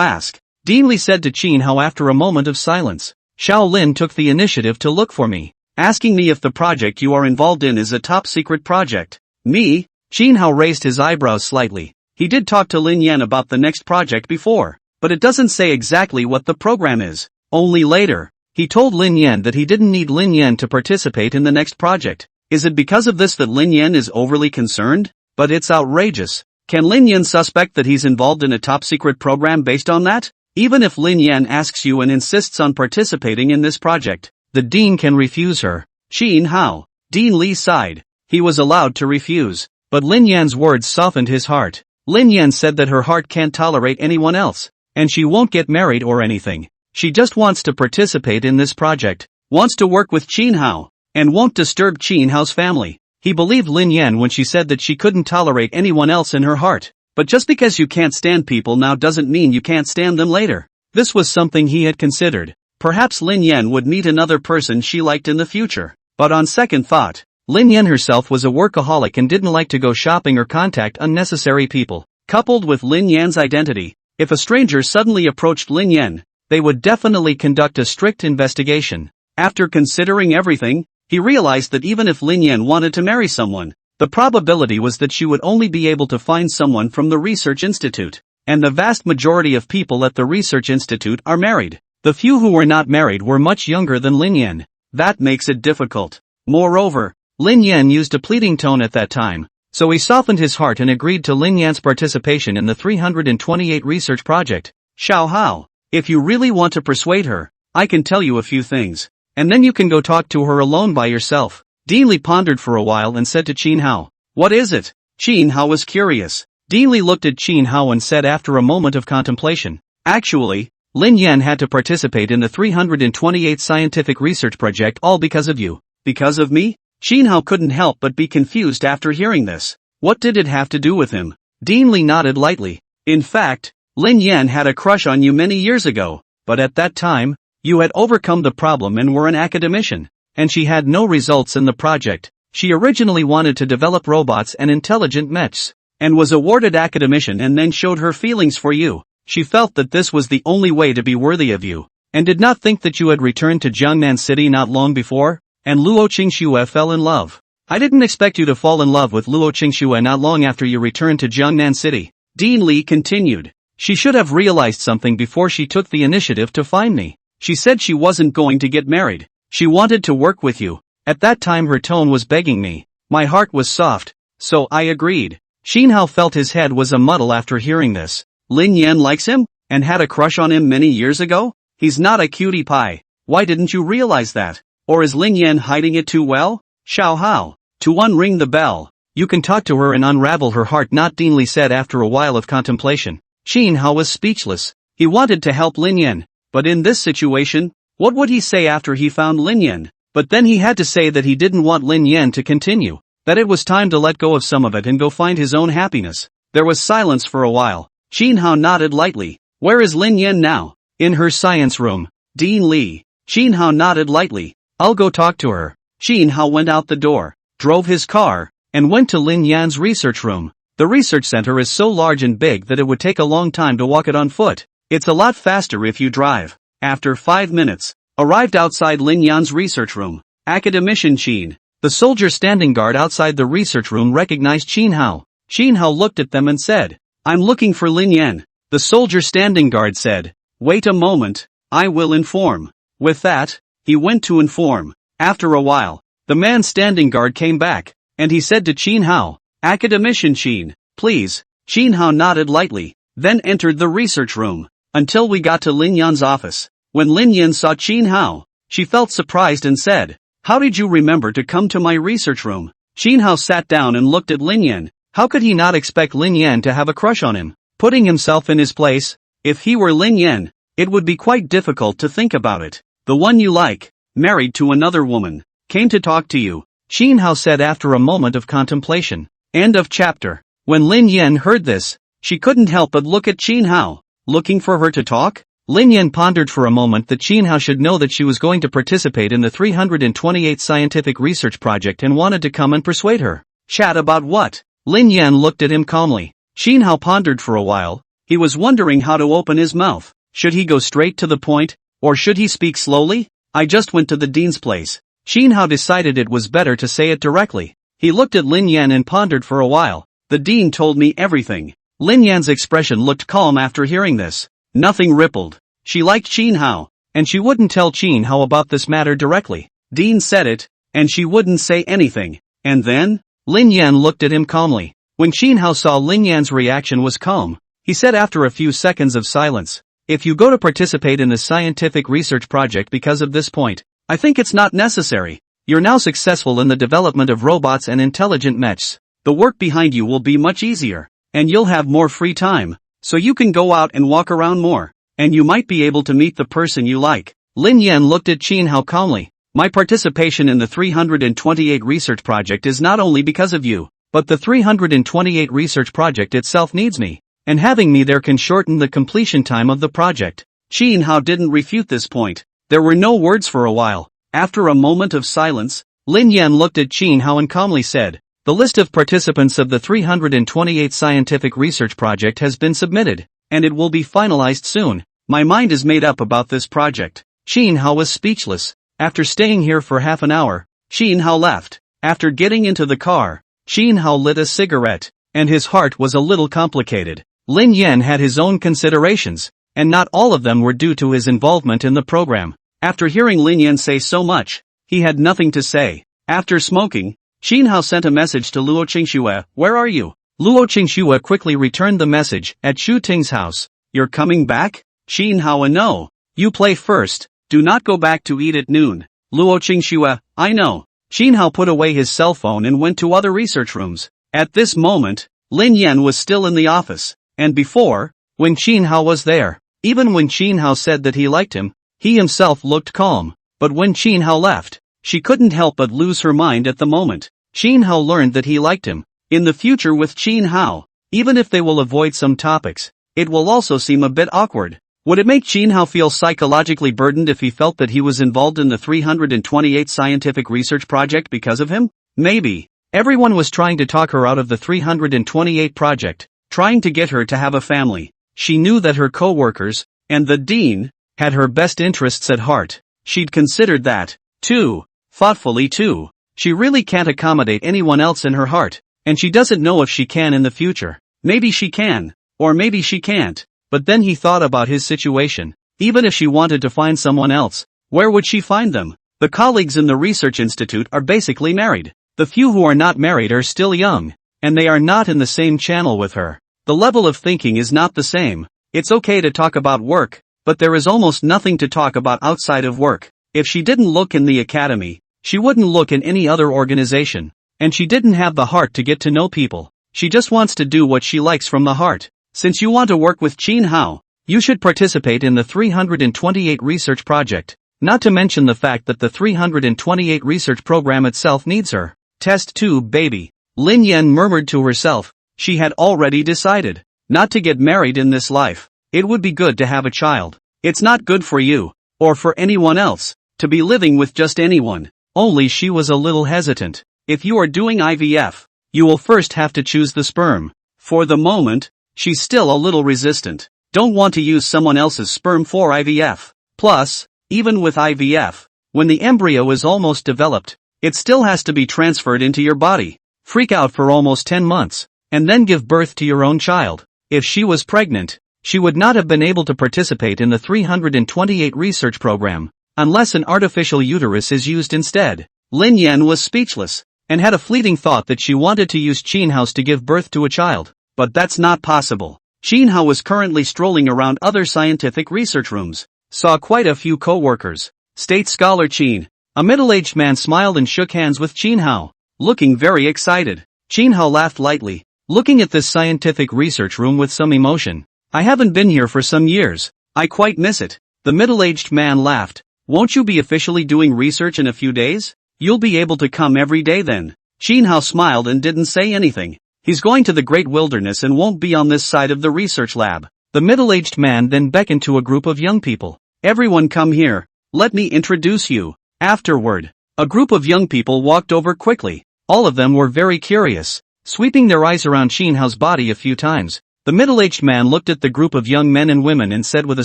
ask. Dean Li said to Chin Hao after a moment of silence. Shaolin took the initiative to look for me, asking me if the project you are involved in is a top secret project. Me? Chin Hao raised his eyebrows slightly. He did talk to Lin Yan about the next project before, but it doesn't say exactly what the program is. Only later, he told Lin Yan that he didn't need Lin Yan to participate in the next project. Is it because of this that Lin Yan is overly concerned? But it's outrageous. Can Lin Yan suspect that he's involved in a top secret program based on that? Even if Lin Yan asks you and insists on participating in this project, the dean can refuse her. Chin Hao. Dean Li sighed. He was allowed to refuse, but Lin Yan's words softened his heart. Lin Yan said that her heart can't tolerate anyone else, and she won't get married or anything. She just wants to participate in this project, wants to work with Qin Hao, and won't disturb Qin Hao's family. He believed Lin Yan when she said that she couldn't tolerate anyone else in her heart. But just because you can't stand people now doesn't mean you can't stand them later. This was something he had considered. Perhaps Lin Yan would meet another person she liked in the future. But on second thought, Lin Yan herself was a workaholic and didn't like to go shopping or contact unnecessary people. Coupled with Lin Yan's identity, if a stranger suddenly approached Lin Yan, they would definitely conduct a strict investigation. After considering everything, he realized that even if Lin Yan wanted to marry someone, the probability was that she would only be able to find someone from the research institute. And the vast majority of people at the research institute are married. The few who were not married were much younger than Lin Yan. That makes it difficult. Moreover, Lin Yan used a pleading tone at that time, so he softened his heart and agreed to Lin Yan's participation in the 328 research project. Xiao Hao, if you really want to persuade her, I can tell you a few things, and then you can go talk to her alone by yourself. Dean Li pondered for a while and said to Qin Hao, "What is it?" Qin Hao was curious. Dean Li looked at Qin Hao and said after a moment of contemplation, "Actually, Lin Yan had to participate in the 328 scientific research project all because of you." Because of me? Qin Hao couldn't help but be confused after hearing this. What did it have to do with him? Dean Li nodded lightly. In fact, Lin Yan had a crush on you many years ago, but at that time, you had overcome the problem and were an academician, and she had no results in the project. She originally wanted to develop robots and intelligent mechs, and was awarded academician and then showed her feelings for you. She felt that this was the only way to be worthy of you, and did not think that you had returned to Jiangnan City not long before, and Luo Qingxue fell in love. I didn't expect you to fall in love with Luo Qingxue not long after you returned to Jiangnan City. Dean Li continued. She should have realized something before she took the initiative to find me. She said she wasn't going to get married. She wanted to work with you. At that time her tone was begging me. My heart was soft, so I agreed. Qin Hao felt his head was a muddle after hearing this. Lin Yan likes him, and had a crush on him many years ago? He's not a cutie pie. Why didn't you realize that? Or is Lin Yan hiding it too well? Xiao Hao, to unring the bell. You can talk to her and unravel her heart, not Dean Li said after a while of contemplation. Qin Hao was speechless. He wanted to help Lin Yan, but in this situation, what would he say after he found Lin Yan? But then he had to say that he didn't want Lin Yan to continue, that it was time to let go of some of it and go find his own happiness. There was silence for a while. Qin Hao nodded lightly. Where is Lin Yan now? In her science room. Dean Li. Qin Hao nodded lightly. I'll go talk to her. Qin Hao went out the door, drove his car, and went to Lin Yan's research room. The research center is so large and big that it would take a long time to walk it on foot. It's a lot faster if you drive. After 5 minutes, arrived outside Lin Yan's research room. Academician Qin. The soldier standing guard outside the research room recognized Qin Hao. Qin Hao looked at them and said, I'm looking for Lin Yan. The soldier standing guard said, wait a moment, I will inform. With that, he went to inform. After a while, the man standing guard came back, and he said to Qin Hao, Academician Qin, please. Qin Hao nodded lightly, then entered the research room, until we got to Lin Yan's office. When Lin Yan saw Qin Hao, she felt surprised and said, how did you remember to come to my research room? Qin Hao sat down and looked at Lin Yan. How could he not expect Lin Yan to have a crush on him? Putting himself in his place, if he were Lin Yan, it would be quite difficult to think about it. The one you like, married to another woman, came to talk to you, Qin Hao said after a moment of contemplation. End of chapter. When Lin Yan heard this, she couldn't help but look at Qin Hao. Looking for her to talk? Lin Yan pondered for a moment that Qin Hao should know that she was going to participate in the 328 scientific research project and wanted to come and persuade her. Chat about what? Lin Yan looked at him calmly. Qin Hao pondered for a while. He was wondering how to open his mouth. Should he go straight to the point, or should he speak slowly? I just went to the dean's place. Qin Hao decided it was better to say it directly. He looked at Lin Yan and pondered for a while. The dean told me everything. Lin Yan's expression looked calm after hearing this. Nothing rippled. She liked Qin Hao, and she wouldn't tell Qin Hao about this matter directly. Dean said it, and she wouldn't say anything. And then? Lin Yan looked at him calmly. When Qin Hao saw Lin Yan's reaction was calm, he said after a few seconds of silence, if you go to participate in the scientific research project because of this point, I think it's not necessary. You're now successful in the development of robots and intelligent mechs. The work behind you will be much easier. and you'll have more free time. So you can go out and walk around more, and you might be able to meet the person you like. Lin Yan looked at Qin Hao calmly. My participation in the 328 research project is not only because of you, but the 328 research project itself needs me, and having me there can shorten the completion time of the project. Qin Hao didn't refute this point. There were no words for a while. After a moment of silence, Lin Yan looked at Qin Hao and calmly said, the list of participants of the 328 scientific research project has been submitted, and it will be finalized soon. My mind is made up about this project. Qin Hao was speechless. After staying here for half an hour, Qin Hao left. After getting into the car, Qin Hao lit a cigarette, and his heart was a little complicated. Lin Yan had his own considerations, and not all of them were due to his involvement in the program. After hearing Lin Yan say so much, he had nothing to say. After smoking, Qin Hao sent a message to Luo Qingxue, where are you? Luo Qingxue quickly returned the message, at Xu Ting's house. You're coming back? Qin Hao, no. You play first. Do not go back to eat at noon. Luo Qingxue, I know. Qin Hao put away his cell phone and went to other research rooms. At this moment, Lin Yan was still in the office, and before, when Qin Hao was there, even when Qin Hao said that he liked him, he himself looked calm, but when Qin Hao left, she couldn't help but lose her mind at the moment. Qin Hao learned that he liked him. In the future with Qin Hao, even if they will avoid some topics, it will also seem a bit awkward. Would it make Qin Hao feel psychologically burdened if he felt that he was involved in the 328 scientific research project because of him? Maybe. Everyone was trying to talk her out of the 328 project, trying to get her to have a family. She knew that her co-workers, and the dean, had her best interests at heart. She'd considered that, too, thoughtfully too. She really can't accommodate anyone else in her heart, and she doesn't know if she can in the future. Maybe she can, or maybe she can't. But then he thought about his situation. Even if she wanted to find someone else, where would she find them? The colleagues in the research institute are basically married. The few who are not married are still young, and they are not in the same channel with her. The level of thinking is not the same. It's okay to talk about work, but there is almost nothing to talk about outside of work. If she didn't look in the academy, she wouldn't look in any other organization. And she didn't have the heart to get to know people. She just wants to do what she likes from the heart. Since you want to work with Qin Hao, you should participate in the 328 research project, not to mention the fact that the 328 research program itself needs her. Test tube baby. Lin Yan murmured to herself. She had already decided not to get married in this life. It would be good to have a child. It's not good for you, or for anyone else, to be living with just anyone. Only she was a little hesitant. If you are doing IVF, you will first have to choose the sperm. For the moment, she's still a little resistant. Don't want to use someone else's sperm for IVF. Plus, even with IVF, when the embryo is almost developed, it still has to be transferred into your body. Freak out for almost 10 months, and then give birth to your own child. If she was pregnant, she would not have been able to participate in the 328 research program, unless an artificial uterus is used instead. Lin Yan was speechless, and had a fleeting thought that she wanted to use Qin Hao to give birth to a child. But that's not possible. Qin Hao was currently strolling around other scientific research rooms, saw quite a few co-workers. State Scholar Qin, a middle-aged man, smiled and shook hands with Qin Hao, looking very excited. Qin Hao laughed lightly, looking at this scientific research room with some emotion. I haven't been here for some years. I quite miss it. The middle-aged man laughed. Won't you be officially doing research in a few days? You'll be able to come every day then. Qin Hao smiled and didn't say anything. He's going to the great wilderness and won't be on this side of the research lab. The middle-aged man then beckoned to a group of young people. Everyone come here. Let me introduce you. Afterward, a group of young people walked over quickly. All of them were very curious, sweeping their eyes around Qin Hao's body a few times. The middle-aged man looked at the group of young men and women and said with a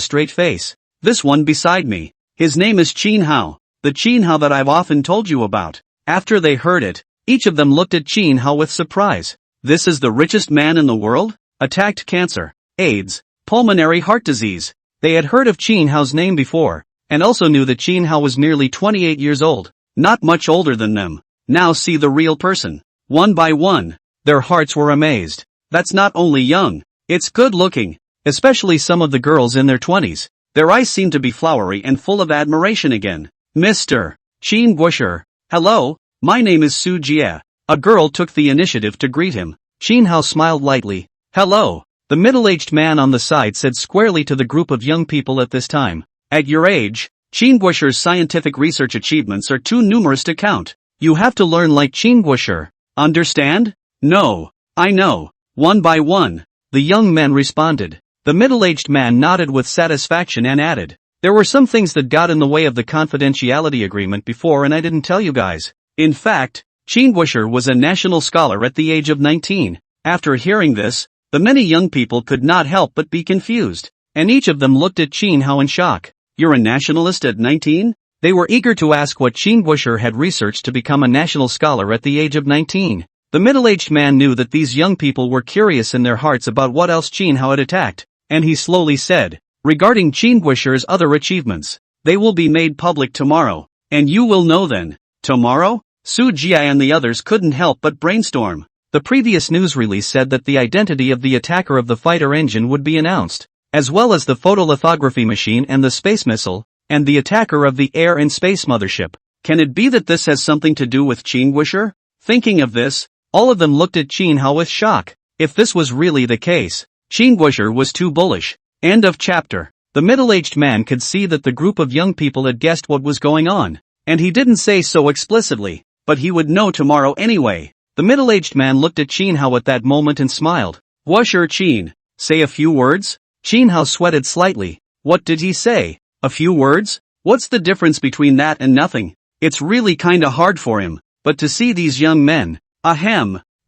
straight face, "This one beside me. His name is Qin Hao, the Qin Hao that I've often told you about." After they heard it, each of them looked at Qin Hao with surprise. This is the richest man in the world? Attacked cancer, AIDS, pulmonary heart disease. They had heard of Qin Hao's name before, and also knew that Qin Hao was merely 28 years old, not much older than them. Now see the real person. One by one, their hearts were amazed. That's not only young, it's good looking, especially some of the girls in their 20s. Their eyes seemed to be flowery and full of admiration again. Mr. Qin Guosher. Hello, my name is Su Jie. A girl took the initiative to greet him. Qin Hao smiled lightly. Hello, the middle-aged man on the side said squarely to the group of young people at this time. At your age, Qin scientific research achievements are too numerous to count. You have to learn like Qin. Understand? No. I know. One by one. The young men responded. The middle-aged man nodded with satisfaction and added, there were some things that got in the way of the confidentiality agreement before and I didn't tell you guys. In fact, Qin was a national scholar at the age of 19. After hearing this, the many young people could not help but be confused, and each of them looked at Qin in shock. You're a nationalist at 19? They were eager to ask what Qin had researched to become a national scholar at the age of 19. The middle-aged man knew that these young people were curious in their hearts about what else Qin had attacked, and he slowly said, regarding Qin other achievements, they will be made public tomorrow, and you will know then. Tomorrow? Su Jia and the others couldn't help but brainstorm. The previous news release said that the identity of the attacker of the fighter engine would be announced, as well as the photolithography machine and the space missile, and the attacker of the air and space mothership. Can it be that this has something to do with Qin? Thinking of this, all of them looked at Qin with shock. If this was really the case, Qin was too bullish. End of chapter. The middle-aged man could see that the group of young people had guessed what was going on, and he didn't say so explicitly, but he would know tomorrow anyway. The middle-aged man looked at Qin at that moment and smiled. Washer Qin, say a few words? Qin sweated slightly. What did he say? A few words? What's the difference between that and nothing? It's really kinda hard for him, but to see these young men,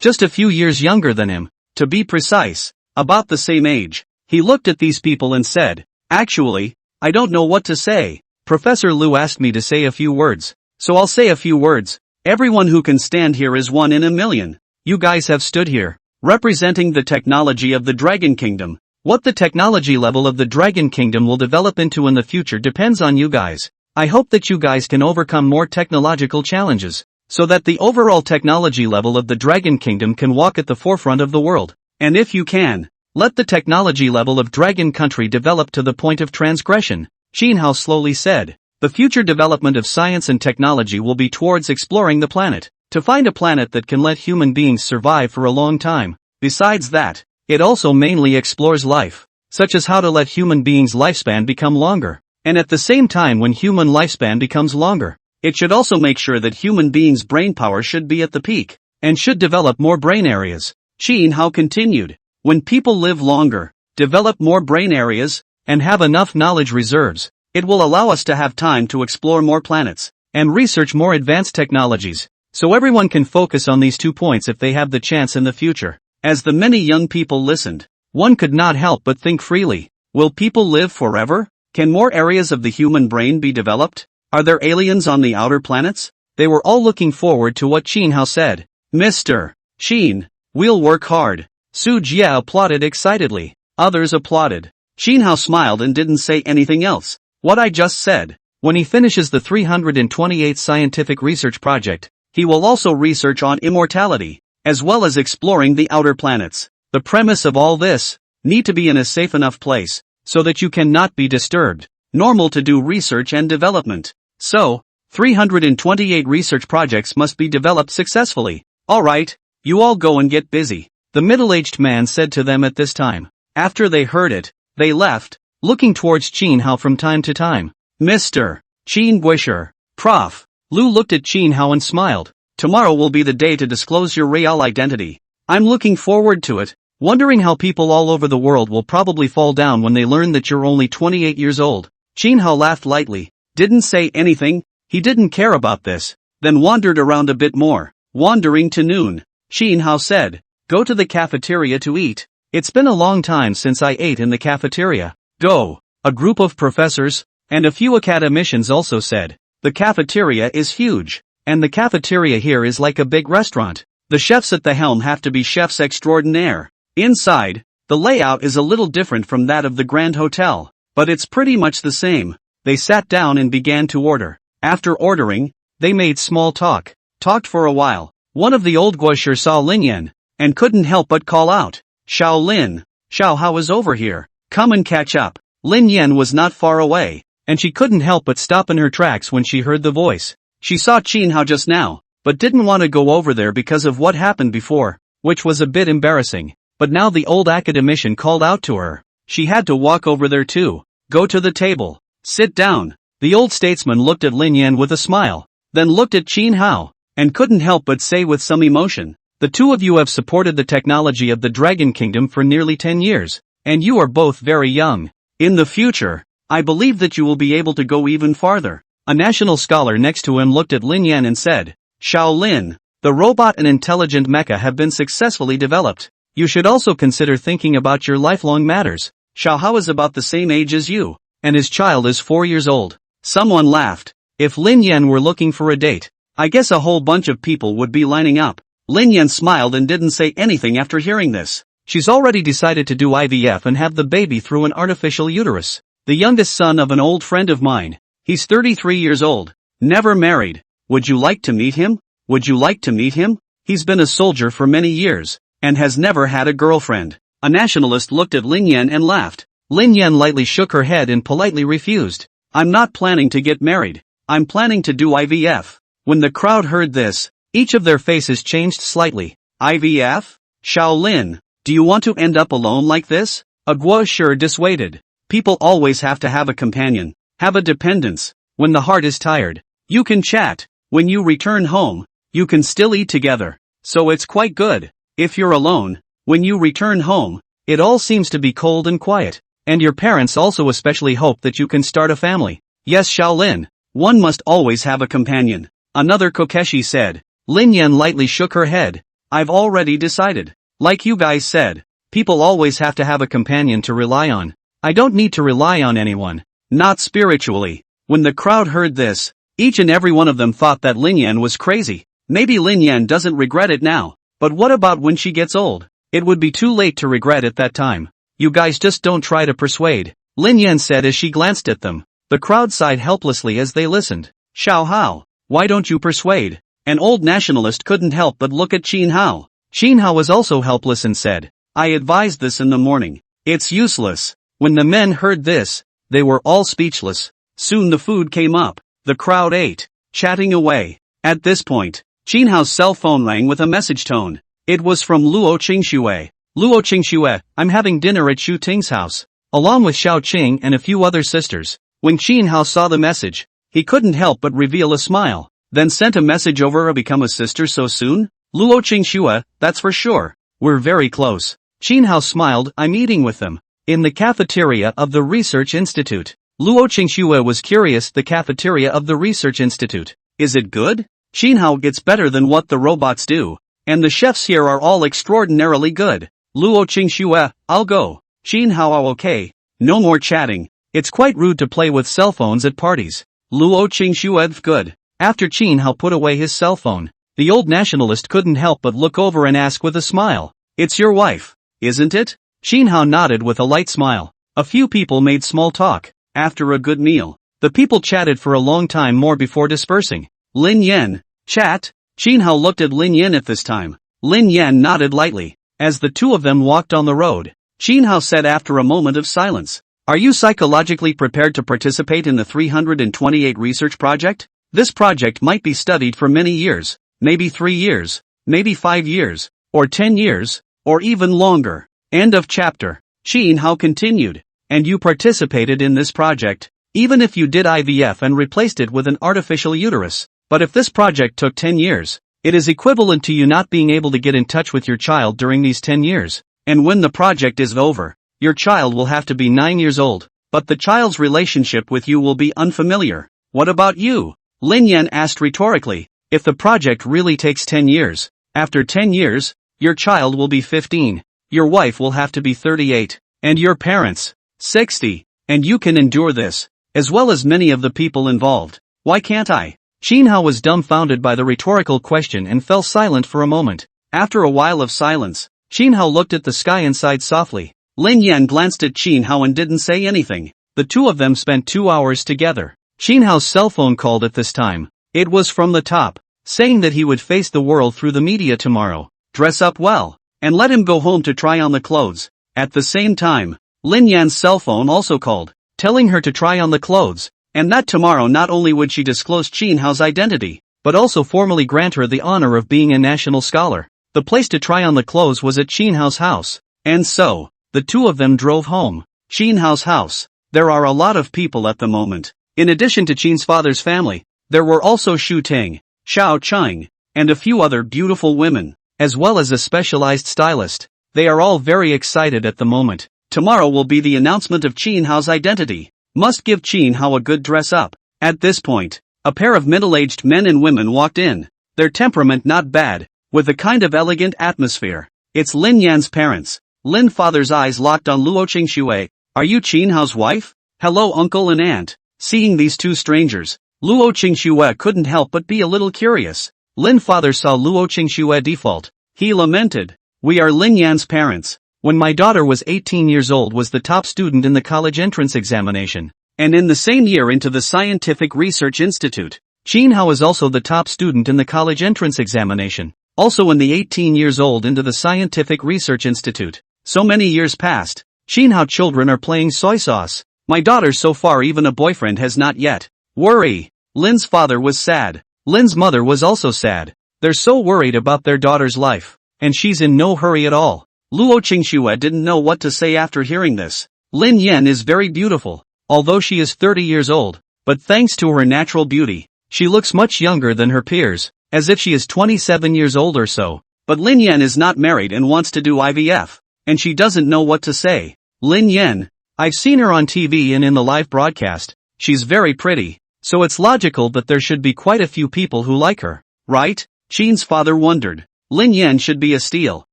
just a few years younger than him, to be precise, about the same age, he looked at these people and said, actually, I don't know what to say. Professor Liu asked me to say a few words, so I'll say a few words. Everyone who can stand here is 1 in a million. You guys have stood here, representing the technology of the Dragon Kingdom. What the technology level of the Dragon Kingdom will develop into in the future depends on you guys. I hope that you guys can overcome more technological challenges, so that the overall technology level of the Dragon Kingdom can walk at the forefront of the world. And if you can, let the technology level of Dragon Country develop to the point of transgression. Qin slowly said. The future development of science and technology will be towards exploring the planet, to find a planet that can let human beings survive for a long time. Besides that, it also mainly explores life, such as how to let human beings' lifespan become longer. And at the same time, when human lifespan becomes longer, it should also make sure that human beings' brain power should be at the peak, and should develop more brain areas. Qin continued. When people live longer, develop more brain areas, and have enough knowledge reserves, it will allow us to have time to explore more planets, and research more advanced technologies, so everyone can focus on these 2 points if they have the chance in the future. As the many young people listened, one could not help but think freely. Will people live forever? Can more areas of the human brain be developed? Are there aliens on the outer planets? They were all looking forward to what Qin said. Mr. Qin, we'll work hard. Su Jia applauded excitedly. Others applauded. Qin smiled and didn't say anything else. What I just said. When he finishes the 328th scientific research project, he will also research on immortality, as well as exploring the outer planets. The premise of all this, need to be in a safe enough place, so that you cannot be disturbed. Normal to do research and development. So, 328 research projects must be developed successfully. Alright, you all go and get busy. The middle-aged man said to them at this time. After they heard it, they left, looking towards Qin from time to time. Mr. Qin, Prof. Liu looked at Qin and smiled. Tomorrow will be the day to disclose your real identity. I'm looking forward to it, wondering how people all over the world will probably fall down when they learn that you're only 28 years old. Qin laughed lightly, didn't say anything, he didn't care about this, then wandered around a bit more. Wandering to noon, Qin said, go to the cafeteria to eat. It's been a long time since I ate in the cafeteria. Go. A group of professors, and a few academicians also said. The cafeteria is huge, and the cafeteria here is like a big restaurant. The chefs at the helm have to be chefs extraordinaire. Inside, the layout is a little different from that of the Grand Hotel, but it's pretty much the same. They sat down and began to order. After ordering, they made small talk, talked for a while. One of the old guashers saw Lin Yan, and couldn't help but call out, Xiao Lin, Xiao Hao is over here. Come and catch up. Lin Yan was not far away, and she couldn't help but stop in her tracks when she heard the voice. She saw Qin just now, but didn't want to go over there because of what happened before, which was a bit embarrassing. but now the old academician called out to her. She had to walk over there too. Go to the table. Sit down. The old statesman looked at Lin Yan with a smile, then looked at Qin Hao, and couldn't help but say with some emotion, the two of you have supported the technology of the Dragon Kingdom for nearly 10 years, and you are both very young. In the future, I believe that you will be able to go even farther. A national scholar next to him looked at Lin Yan and said, Shaolin, the robot and intelligent mecha have been successfully developed. You should also consider thinking about your lifelong matters. Xiao Hao is about the same age as you, and his child is 4 years old. Someone laughed. If Lin Yan were looking for a date, I guess a whole bunch of people would be lining up. Lin Yan smiled and didn't say anything after hearing this. She's already decided to do IVF and have the baby through an artificial uterus. The youngest son of an old friend of mine. He's 33 years old, never married. Would you like to meet him? Would you like to meet him? He's been a soldier for many years, and has never had a girlfriend. A nationalist looked at Lin Yan and laughed. Lin Yan lightly shook her head and politely refused. I'm not planning to get married. I'm planning to do IVF. When the crowd heard this, each of their faces changed slightly. IVF? Shaolin, do you want to end up alone like this? A Guo sure dissuaded. People always have to have a companion, have a dependence. When the heart is tired, you can chat. When you return home, you can still eat together. So it's quite good. If you're alone, when you return home, it all seems to be cold and quiet. And your parents also especially hope that you can start a family. Yes, Shaolin, one must always have a companion. Another Kokeshi said. Lin Yan lightly shook her head. I've already decided. Like you guys said, people always have to have a companion to rely on. I don't need to rely on anyone. Not spiritually. When the crowd heard this, each and every one of them thought that Lin Yan was crazy. Maybe Lin Yan doesn't regret it now, but what about when she gets old? It would be too late to regret at that time. You guys just don't try to persuade, Lin Yan said as she glanced at them. The crowd sighed helplessly as they listened. Xiao Hao, why don't you persuade? An old nationalist couldn't help but look at Qin Hao. Qin Hao was also helpless and said, I advised this in the morning. It's useless. When the men heard this, they were all speechless. Soon the food came up. The crowd ate, chatting away. At this point, Qin Hao's cell phone rang with a message tone. It was from Luo Qingxue. Luo Qingxue, I'm having dinner at Xu Ting's house, along with Xiao Qing and a few other sisters. When Qin Hao saw the message, he couldn't help but reveal a smile, then sent a message over to become a sister so soon? Luo Qingxue, that's for sure. We're very close. Qin Hao smiled, I'm eating with them. In the cafeteria of the Research Institute. Luo Qingxue was curious. The cafeteria of the Research Institute. Is it good? Qin Hao gets better than what the robots do. And the chefs here are all extraordinarily good. Luo Qingxue, I'll go. Qin Hao, okay. No more chatting. It's quite rude to play with cell phones at parties. Luo Qingxue, good. After Qin Hao put away his cell phone, the old nationalist couldn't help but look over and ask with a smile. It's your wife, isn't it? Qin Hao nodded with a light smile. A few people made small talk. After a good meal, the people chatted for a long time more before dispersing. Lin Yan, chat? Qin Hao looked at Lin Yan at this time. Lin Yan nodded lightly. As the two of them walked on the road, Qin Hao said after a moment of silence, Are you psychologically prepared to participate in the 328 research project? This project might be studied for many years, maybe 3 years, maybe 5 years, or 10 years, or even longer. End of chapter. Qin Hao continued. And you participated in this project, even if you did IVF and replaced it with an artificial uterus. But if this project took 10 years, it is equivalent to you not being able to get in touch with your child during these 10 years. And when the project is over, your child will have to be 9 years old, but the child's relationship with you will be unfamiliar. What about you? Lin Yan asked rhetorically. If the project really takes 10 years, after 10 years, your child will be 15, your wife will have to be 38, and your parents, 60, and you can endure this, as well as many of the people involved. Why can't I? Qin Hao was dumbfounded by the rhetorical question and fell silent for a moment. After a while of silence, Qin Hao looked at the sky and sighed softly. Lin Yan glanced at Qin Hao and didn't say anything. The two of them spent 2 hours together. Qin Hao's cell phone called at this time. It was from the top, saying that he would face the world through the media tomorrow, dress up well, and let him go home to try on the clothes. At the same time, Lin Yan's cell phone also called, telling her to try on the clothes, and that tomorrow not only would she disclose Qin Hao's identity, but also formally grant her the honor of being a national scholar. The place to try on the clothes was at Qin Hao's house. And so, the two of them drove home. Qin Hao's house. There are a lot of people at the moment. In addition to Qin's father's family, there were also Shu Ting, Xiao Chang, and a few other beautiful women, as well as a specialized stylist. They are all very excited at the moment. Tomorrow will be the announcement of Qin Hao's identity. Must give Qin Hao a good dress up. At this point, a pair of middle-aged men and women walked in. Their temperament not bad, with a kind of elegant atmosphere. It's Lin Yan's parents. Lin father's eyes locked on Luo Qingxue. Are you Qin Hao's wife? Hello uncle and aunt. Seeing these two strangers, Luo Qingxue couldn't help but be a little curious. Lin father saw Luo Qingxue default. He lamented. We are Lin Yan's parents. When my daughter was 18 years old was the top student in the college entrance examination. And in the same year into the Scientific Research Institute. Qin Hao is also the top student in the college entrance examination. Also in the 18 years old into the Scientific Research Institute. So many years passed. Qin Hao children are playing soy sauce. My daughter so far even a boyfriend has not yet. Worry. Lin's father was sad. Lin's mother was also sad. They're so worried about their daughter's life. And she's in no hurry at all. Luo Qingxue didn't know what to say after hearing this. Lin Yan is very beautiful, although she is 30 years old. But thanks to her natural beauty, she looks much younger than her peers, as if she is 27 years old or so. But Lin Yan is not married and wants to do IVF. And she doesn't know what to say. Lin Yan. I've seen her on TV and in the live broadcast. She's very pretty. So it's logical that there should be quite a few people who like her, right? Qin's father wondered. Lin Yan should be a steal.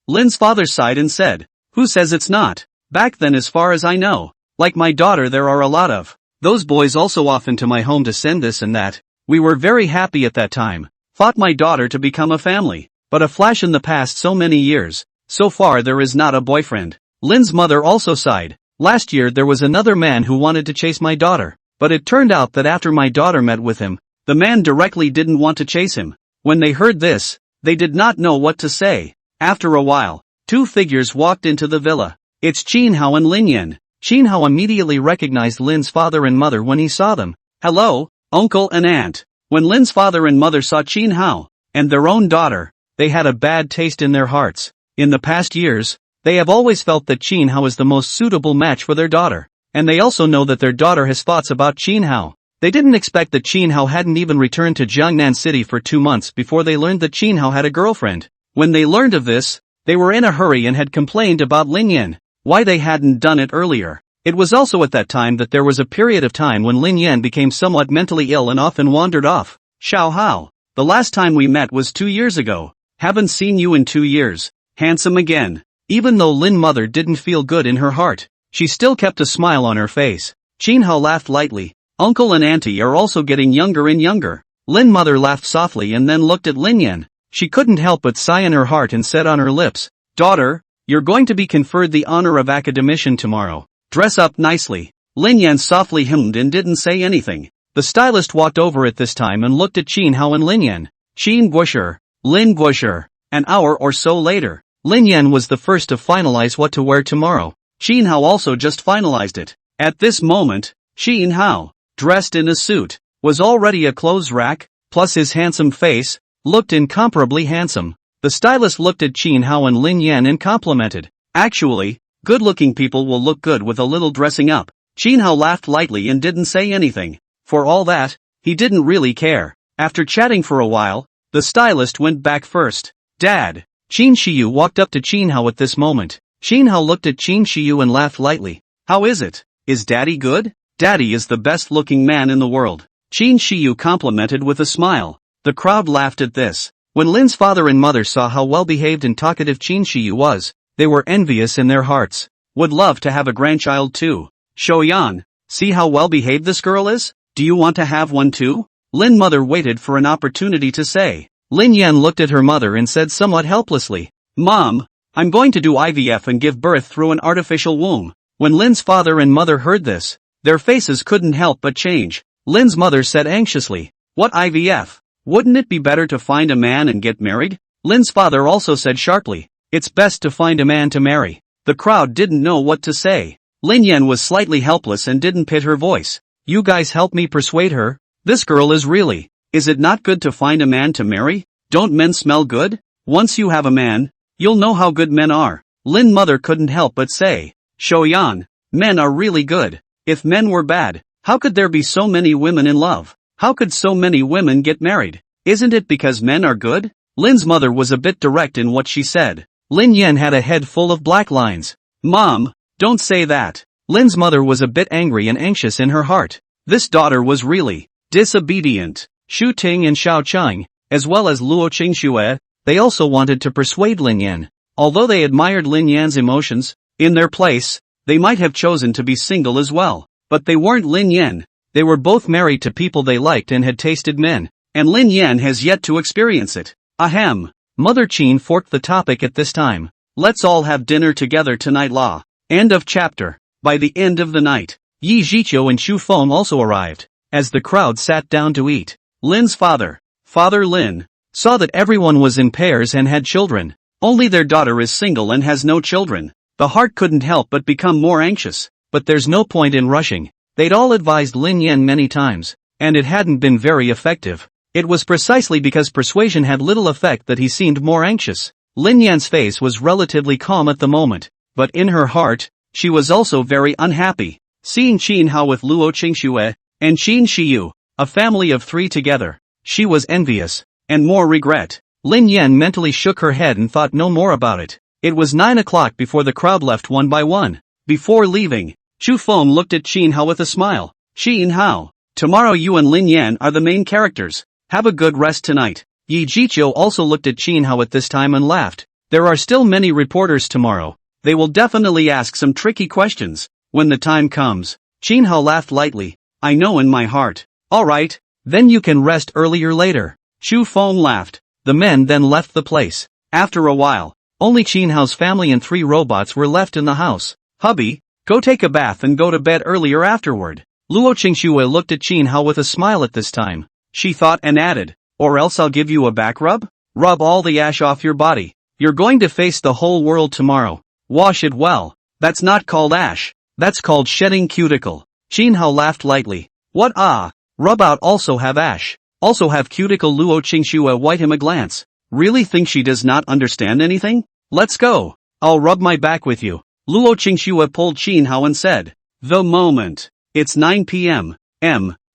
Lin's father sighed and said, who says it's not? Back then as far as I know, like my daughter there are a lot of those boys also often to my home to send this and that. We were very happy at that time. Thought my daughter to become a family. But a flash in the past so many years. So far there is not a boyfriend. Lin's mother also sighed. Last year there was another man who wanted to chase my daughter. But it turned out that after my daughter met with him, the man directly didn't want to chase him. When they heard this, they did not know what to say. After a while, two figures walked into the villa. It's Qin Hao and Lin Yan. Qin Hao immediately recognized Lin's father and mother when he saw them. Hello, uncle and aunt. When Lin's father and mother saw Qin Hao and their own daughter, they had a bad taste in their hearts. In the past years, they have always felt that Qin Hao is the most suitable match for their daughter. And they also know that their daughter has thoughts about Qin Hao. They didn't expect that Qin Hao hadn't even returned to Jiangnan City for 2 months before they learned that Qin Hao had a girlfriend. When they learned of this, they were in a hurry and had complained about Lin Yan. Why they hadn't done it earlier. It was also at that time that there was a period of time when Lin Yan became somewhat mentally ill and often wandered off. Xiao Hao, the last time we met was 2 years ago. Haven't seen you in 2 years. Handsome again. Even though Lin mother didn't feel good in her heart, she still kept a smile on her face. Qin Hao laughed lightly. Uncle and auntie are also getting younger and younger. Lin mother laughed softly and then looked at Lin Yan. She couldn't help but sigh in her heart and said on her lips, daughter, you're going to be conferred the honor of academician tomorrow. Dress up nicely. Lin Yan softly hummed and didn't say anything. The stylist walked over at this time and looked at Qin Hao and Lin Yan. Qin Guosher, Lin Guosher. An hour or so later, Lin Yan was the first to finalize what to wear tomorrow. Qin Hao also just finalized it. At this moment, Qin Hao, dressed in a suit, was already a clothes rack, plus his handsome face, looked incomparably handsome. The stylist looked at Qin Hao and Lin Yan and complimented. Actually, good-looking people will look good with a little dressing up. Qin Hao laughed lightly and didn't say anything. For all that, he didn't really care. After chatting for a while, the stylist went back first. Dad. Qin Shiyu walked up to Qin Hao at this moment. Qin Hao looked at Qin Shiyu and laughed lightly. How is it? Is Daddy good? Daddy is the best-looking man in the world. Qin Shiyu complimented with a smile. The crowd laughed at this. When Lin's father and mother saw how well-behaved and talkative Qin Shiyu was, they were envious in their hearts. Would love to have a grandchild too. Shouyan, see how well-behaved this girl is? Do you want to have one too? Lin mother waited for an opportunity to say. Lin Yan looked at her mother and said somewhat helplessly, Mom, I'm going to do IVF and give birth through an artificial womb. When Lin's father and mother heard this, their faces couldn't help but change. Lin's mother said anxiously, what IVF? Wouldn't it be better to find a man and get married? Lin's father also said sharply, it's best to find a man to marry. The crowd didn't know what to say. Lin Yan was slightly helpless and didn't pit her voice. You guys help me persuade her? This girl is really. Is it not good to find a man to marry? Don't men smell good? Once you have a man, you'll know how good men are. Lin's mother couldn't help but say, Shoyan, men are really good. If men were bad, how could there be so many women in love? How could so many women get married? Isn't it because men are good? Lin's mother was a bit direct in what she said. Lin Yan had a head full of black lines. Mom, don't say that. Lin's mother was a bit angry and anxious in her heart. This daughter was really disobedient. Shu Ting and Xiao Chang, as well as Luo Qingxue, they also wanted to persuade Lin Yan. Although they admired Lin Yan's emotions, in their place, they might have chosen to be single as well. But they weren't Lin Yan. They were both married to people they liked and had tasted men. And Lin Yan has yet to experience it. Ahem. Mother Qin forked the topic at this time. Let's all have dinner together tonight. La. End of chapter. By the end of the night, Yi Zhiqiu and Xu Feng also arrived. As the crowd sat down to eat, Lin's father, Father Lin, saw that everyone was in pairs and had children. Only their daughter is single and has no children. The heart couldn't help but become more anxious. But there's no point in rushing. They'd all advised Lin Yan many times, and it hadn't been very effective. It was precisely because persuasion had little effect that he seemed more anxious. Lin Yan's face was relatively calm at the moment, but in her heart, she was also very unhappy. Seeing Qin Hao with Luo Qingxue and Qin Shiyu, a family of 3 together, she was envious, and more regret. Lin Yan mentally shook her head and thought no more about it. It was 9 o'clock before the crowd left one by one. Before leaving, Xu Feng looked at Qin Hao with a smile. Qin Hao, tomorrow you and Lin Yan are the main characters. Have a good rest tonight. Yi Zhiqiu also looked at Qin Hao at this time and laughed. There are still many reporters tomorrow. They will definitely ask some tricky questions. When the time comes, Qin Hao laughed lightly. I know in my heart. Alright, then you can rest earlier later. Xu Feng laughed. The men then left the place. After a while, only Qin Hao's family and 3 robots were left in the house. Hubby, go take a bath and go to bed earlier afterward. Luo Qingxue looked at Qin Hao with a smile at this time. She thought and added, or else I'll give you a back rub? Rub all the ash off your body. You're going to face the whole world tomorrow. Wash it well. That's not called ash. That's called shedding cuticle. Qin Hao laughed lightly. What rub out also have ash. Also have cuticle. Luo Qingxue white him a glance. Really think she does not understand anything? Let's go. I'll rub my back with you. Luo Qingxue pulled Qin Hao and said. The moment. It's 9 p.m.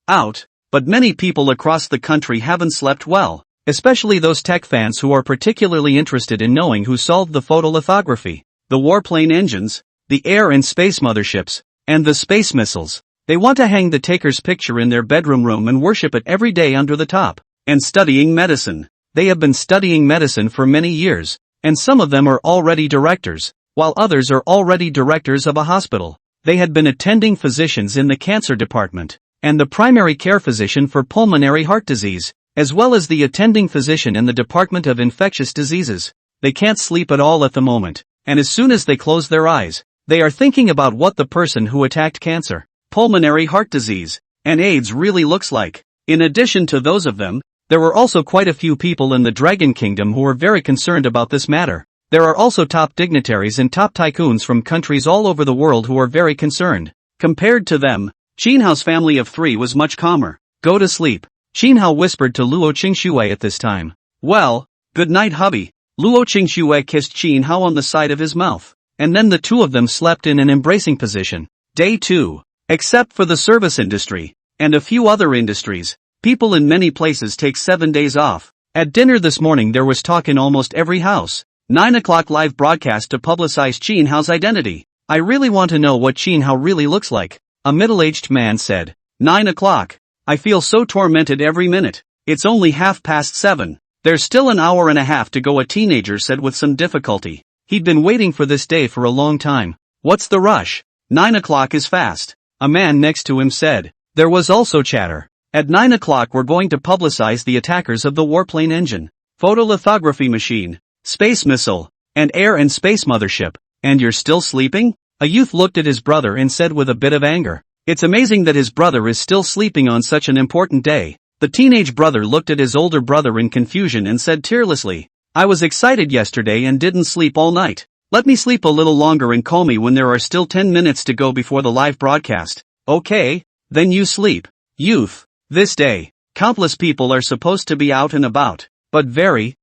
Out. But many people across the country haven't slept well, especially those tech fans who are particularly interested in knowing who solved the photolithography, the warplane engines, the air and space motherships, and the space missiles. They want to hang the taker's picture in their bedroom room and worship it every day under the top. And studying medicine. They have been studying medicine for many years, and some of them are already directors, while others are already directors of a hospital. They had been attending physicians in the cancer department, and the primary care physician for pulmonary heart disease, as well as the attending physician in the Department of Infectious Diseases. They can't sleep at all at the moment, and as soon as they close their eyes, they are thinking about what the person who attacked cancer, pulmonary heart disease, and AIDS really looks like. In addition to those of them, there were also quite a few people in the Dragon Kingdom who were very concerned about this matter. There are also top dignitaries and top tycoons from countries all over the world who are very concerned. Compared to them, Qin Hao's family of 3 was much calmer. Go to sleep. Qin Hao whispered to Luo Qingxue at this time. Well, good night hubby. Luo Qingxue kissed Qin Hao on the side of his mouth, and then the 2 of them slept in an embracing position. Day 2. Except for the service industry, and a few other industries, people in many places take 7 days off. At dinner this morning there was talk in almost every house. 9 o'clock live broadcast to publicize Qin Hao's identity. I really want to know what Qin Hao really looks like. A middle-aged man said. 9 o'clock. I feel so tormented every minute. It's only 7:30. There's still an hour and a half to go, a teenager said with some difficulty. He'd been waiting for this day for a long time. What's the rush? 9 o'clock is fast. A man next to him said. There was also chatter. At 9 o'clock we're going to publicize the attackers of the warplane engine, photolithography machine, space missile, and air and space mothership. And you're still sleeping? A youth looked at his brother and said with a bit of anger. It's amazing that his brother is still sleeping on such an important day. The teenage brother looked at his older brother in confusion and said tearlessly, I was excited yesterday and didn't sleep all night. Let me sleep a little longer and call me when there are still 10 minutes to go before the live broadcast. Okay, then you sleep. Youth. This day, countless people are supposed to be out and about, but very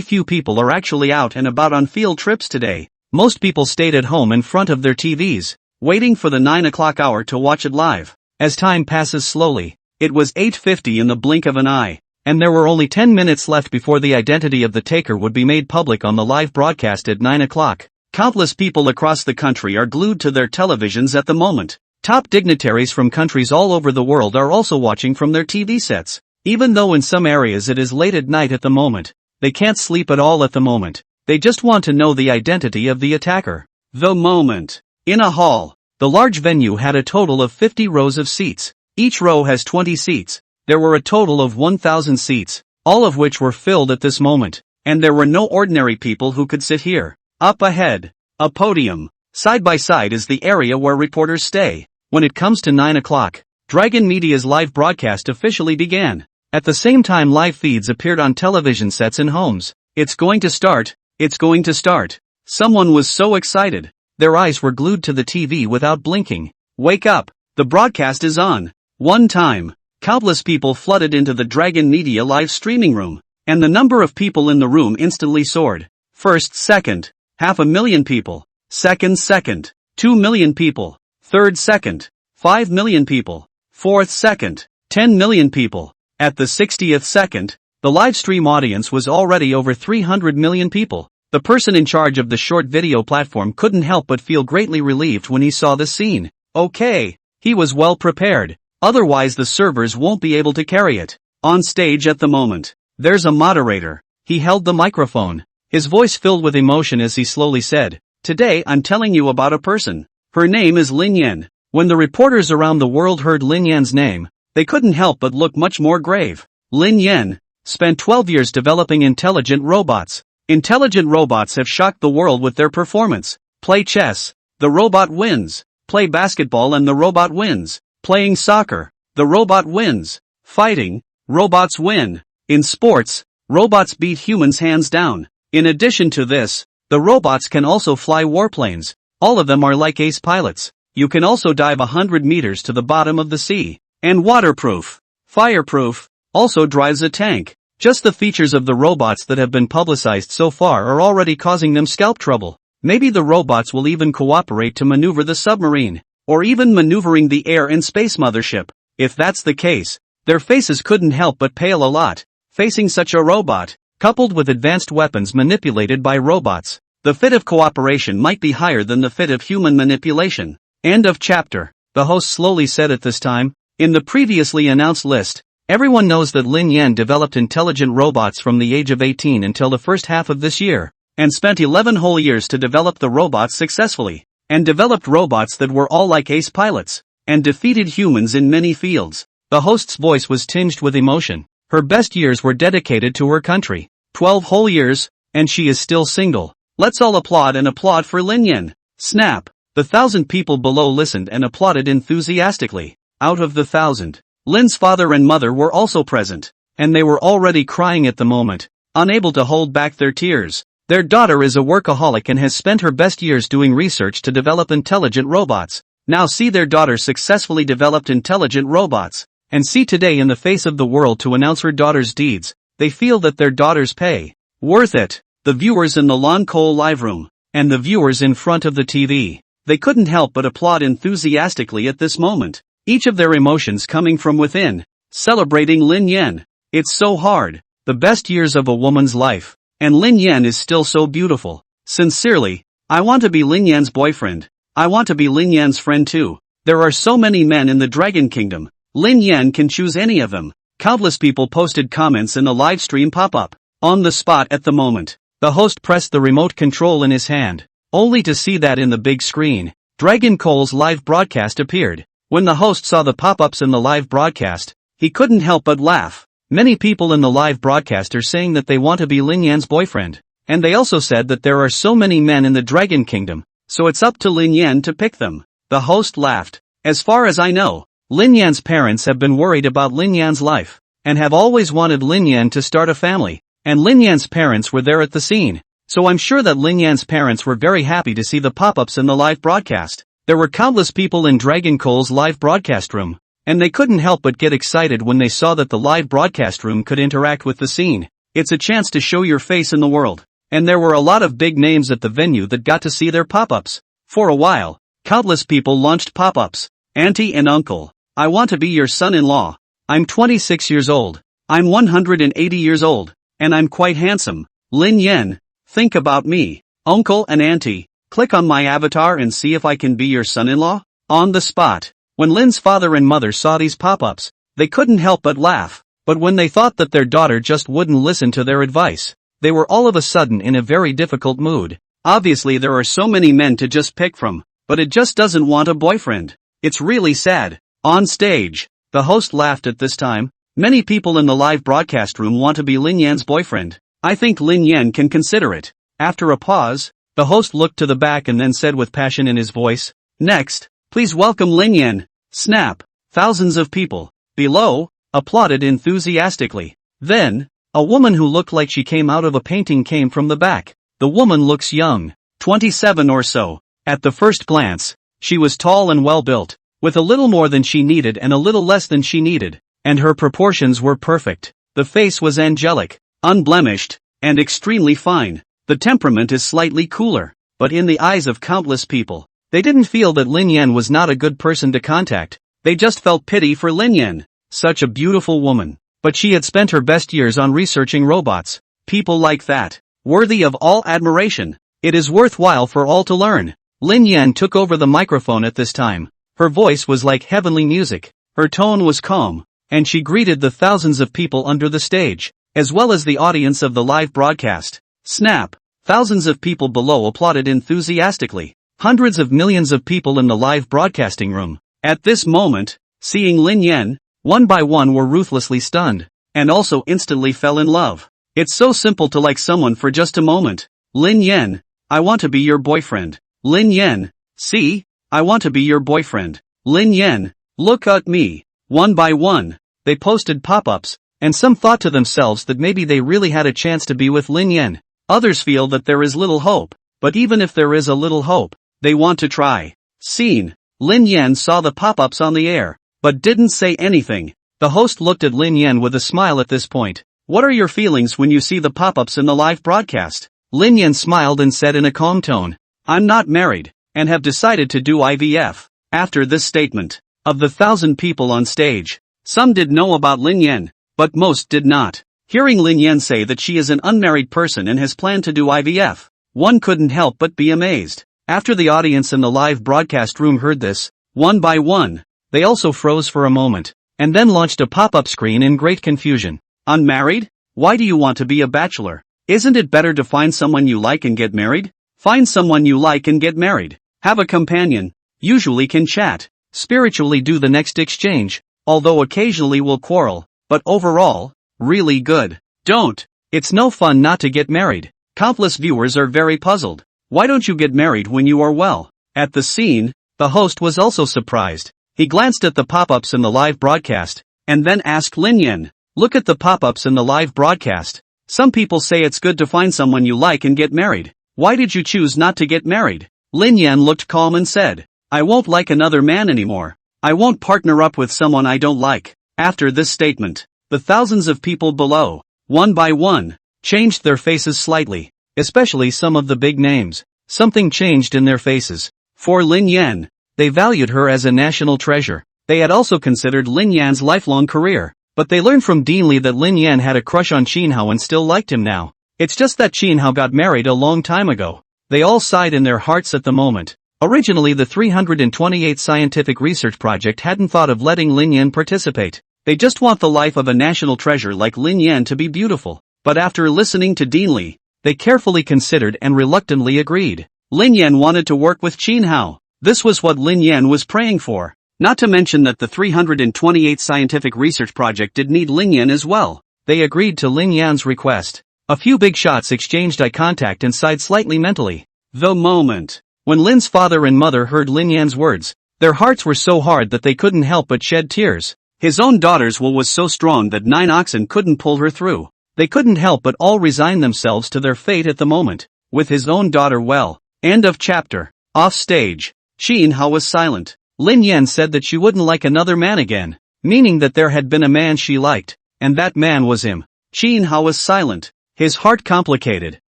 few people are actually out and about on field trips today. Most people stayed at home in front of their TVs, waiting for the 9 o'clock hour to watch it live. As time passes slowly, it was 8:50 in the blink of an eye, and there were only 10 minutes left before the identity of the taker would be made public on the live broadcast at 9 o'clock. Countless people across the country are glued to their televisions at the moment. Top dignitaries from countries all over the world are also watching from their TV sets. Even though in some areas it is late at night at the moment, they can't sleep at all at the moment. They just want to know the identity of the attacker. The moment. In a hall. The large venue had a total of 50 rows of seats. Each row has 20 seats. There were a total of 1,000 seats, all of which were filled at this moment. And there were no ordinary people who could sit here. Up ahead. A podium. Side by side is the area where reporters stay. When it comes to 9 o'clock, Dragon Media's live broadcast officially began. At the same time live feeds appeared on television sets in homes. It's going to start. It's going to start. Someone was so excited. Their eyes were glued to the TV without blinking. Wake up. The broadcast is on. One time, countless people flooded into the Dragon Media live streaming room. And the number of people in the room instantly soared. First, second, 500,000 people. Second, 2 million people. Third second, 5 million people. Fourth second, 10 million people. At the 60th second, the live stream audience was already over 300 million people. The person in charge of the short video platform couldn't help but feel greatly relieved when he saw the scene. Okay, he was well prepared. Otherwise the servers won't be able to carry it. On stage at the moment, there's a moderator. He held the microphone. His voice filled with emotion as he slowly said, "Today I'm telling you about a person. Her name is Lin Yan." When the reporters around the world heard Lin Yan's name, they couldn't help but look much more grave. Lin Yan spent 12 years developing intelligent robots. Intelligent robots have shocked the world with their performance. Play chess, the robot wins. Play basketball and the robot wins. Playing soccer, the robot wins. Fighting, robots win. In sports, robots beat humans hands down. In addition to this, the robots can also fly warplanes. All of them are like ace pilots. You can also dive 100 meters to the bottom of the sea. And waterproof, fireproof, also drives a tank. Just the features of the robots that have been publicized so far are already causing them scalp trouble. Maybe the robots will even cooperate to maneuver the submarine, or even maneuvering the air and space mothership. If that's the case, their faces couldn't help but pale a lot. Facing such a robot, coupled with advanced weapons manipulated by robots, the fit of cooperation might be higher than the fit of human manipulation. End of chapter. The host slowly said at this time. In the previously announced list, everyone knows that Lin Yan developed intelligent robots from the age of 18 until the first half of this year, and spent 11 whole years to develop the robots successfully, and developed robots that were all like ace pilots, and defeated humans in many fields. The host's voice was tinged with emotion. Her best years were dedicated to her country. 12 whole years, and she is still single. Let's all applaud and applaud for Lin Yan. Snap. The 1,000 people below listened and applauded enthusiastically. Out of the 1,000, Lin's father and mother were also present, and they were already crying at the moment, unable to hold back their tears. Their daughter is a workaholic and has spent her best years doing research to develop intelligent robots. Now see their daughter successfully developed intelligent robots, and see today in the face of the world to announce her daughter's deeds. They feel that their daughter's pay worth it. The viewers in the Lon Cole live room, and the viewers in front of the TV, they couldn't help but applaud enthusiastically at this moment. Each of their emotions coming from within, celebrating Lin Yan. It's so hard, the best years of a woman's life, and Lin Yan is still so beautiful. Sincerely, I want to be Lin Yan's boyfriend. I want to be Lin Yan's friend too. There are so many men in the Dragon Kingdom. Lin Yan can choose any of them. Countless people posted comments in the live stream pop-up. On the spot at the moment, the host pressed the remote control in his hand, only to see that in the big screen, Dragon Cole's live broadcast appeared. When the host saw the pop-ups in the live broadcast, he couldn't help but laugh. Many people in the live broadcast are saying that they want to be Lin Yan's boyfriend, and they also said that there are so many men in the Dragon Kingdom, so it's up to Lin Yan to pick them. The host laughed. As far as I know, Lin Yan's parents have been worried about Lin Yan's life, and have always wanted Lin Yan to start a family, and Lin Yan's parents were there at the scene, so I'm sure that Lin Yan's parents were very happy to see the pop-ups in the live broadcast. There were countless people in Dragon Cole's live broadcast room, and they couldn't help but get excited when they saw that the live broadcast room could interact with the scene. It's a chance to show your face in the world, and there were a lot of big names at the venue that got to see their pop-ups. For a while, countless people launched pop-ups. Auntie and uncle, I want to be your son-in-law. I'm 26 years old. I'm 180 years old, and I'm quite handsome. Lin Yen, think about me. Uncle and auntie, click on my avatar and see if I can be your son-in-law. On the spot. When Lin's father and mother saw these pop-ups, they couldn't help but laugh. But when they thought that their daughter just wouldn't listen to their advice, they were all of a sudden in a very difficult mood. Obviously there are so many men to just pick from, but it just doesn't want a boyfriend. It's really sad. On stage, the host laughed at this time. Many people in the live broadcast room want to be Lin Yan's boyfriend. I think Lin Yan can consider it. After a pause, the host looked to the back and then said with passion in his voice, "Next, please welcome Lin Yan." Snap. Thousands of people below applauded enthusiastically. Then, a woman who looked like she came out of a painting came from the back. The woman looks young, 27 or so. At the first glance, she was tall and well built, with a little more than she needed and a little less than she needed, and her proportions were perfect. The face was angelic, unblemished, and extremely fine. The temperament is slightly cooler, but in the eyes of countless people, they didn't feel that Lin Yan was not a good person to contact. They just felt pity for Lin Yan. Such a beautiful woman. But she had spent her best years on researching robots. People like that, worthy of all admiration. It is worthwhile for all to learn. Lin Yan took over the microphone at this time. Her voice was like heavenly music. Her tone was calm, and she greeted the thousands of people under the stage, as well as the audience of the live broadcast. Snap! Thousands of people below applauded enthusiastically. Hundreds of millions of people in the live broadcasting room. At this moment, seeing Lin Yan, one by one were ruthlessly stunned, and also instantly fell in love. It's so simple to like someone for just a moment. Lin Yan, I want to be your boyfriend. Lin Yan, see, I want to be your boyfriend. Lin Yan, look at me. One by one, they posted pop-ups, and some thought to themselves that maybe they really had a chance to be with Lin Yan. Others feel that there is little hope, but even if there is a little hope, they want to try. Scene. Lin Yan saw the pop-ups on the air, but didn't say anything. The host looked at Lin Yan with a smile at this point. What are your feelings when you see the pop-ups in the live broadcast? Lin Yan smiled and said in a calm tone, I'm not married, and have decided to do IVF. After this statement, of the 1,000 people on stage, some did know about Lin Yan, but most did not. Hearing Lin Yan say that she is an unmarried person and has planned to do IVF, one couldn't help but be amazed. After the audience in the live broadcast room heard this, one by one, they also froze for a moment, and then launched a pop-up screen in great confusion. Unmarried? Why do you want to be a bachelor? Isn't it better to find someone you like and get married? Find someone you like and get married. Have a companion. Usually can chat. Spiritually do the next exchange, although occasionally will quarrel, but overall, really good. Don't. It's no fun not to get married. Countless viewers are very puzzled. Why don't you get married when you are well? At the scene, the host was also surprised. He glanced at the pop-ups in the live broadcast, and then asked Lin Yan, look at the pop-ups in the live broadcast. Some people say it's good to find someone you like and get married. Why did you choose not to get married? Lin Yan looked calm and said, I won't like another man anymore. I won't partner up with someone I don't like. After this statement, the thousands of people below, one by one, changed their faces slightly, especially some of the big names. Something changed in their faces. For Lin Yan, they valued her as a national treasure. They had also considered Lin Yan's lifelong career, but they learned from Dean Lee that Lin Yan had a crush on Chin Hao and still liked him now. It's just that Chin Hao got married a long time ago. They all sighed in their hearts at the moment. Originally the 328 scientific research project hadn't thought of letting Lin Yan participate. They just want the life of a national treasure like Lin Yan to be beautiful. But after listening to Dean Lee, they carefully considered and reluctantly agreed. Lin Yan wanted to work with Chin Hao. This was what Lin Yan was praying for. Not to mention that the 328 scientific research project did need Lin Yan as well. They agreed to Lin Yan's request. A few big shots exchanged eye contact and sighed slightly mentally. The moment when Lin's father and mother heard Lin Yan's words, their hearts were so hard that they couldn't help but shed tears. His own daughter's will was so strong that 9 oxen couldn't pull her through. They couldn't help but all resign themselves to their fate at the moment. With his own daughter well. End of chapter. Off stage, Chin Hao was silent. Lin Yan said that she wouldn't like another man again, meaning that there had been a man she liked, and that man was him. Chin Hao was silent, his heart complicated.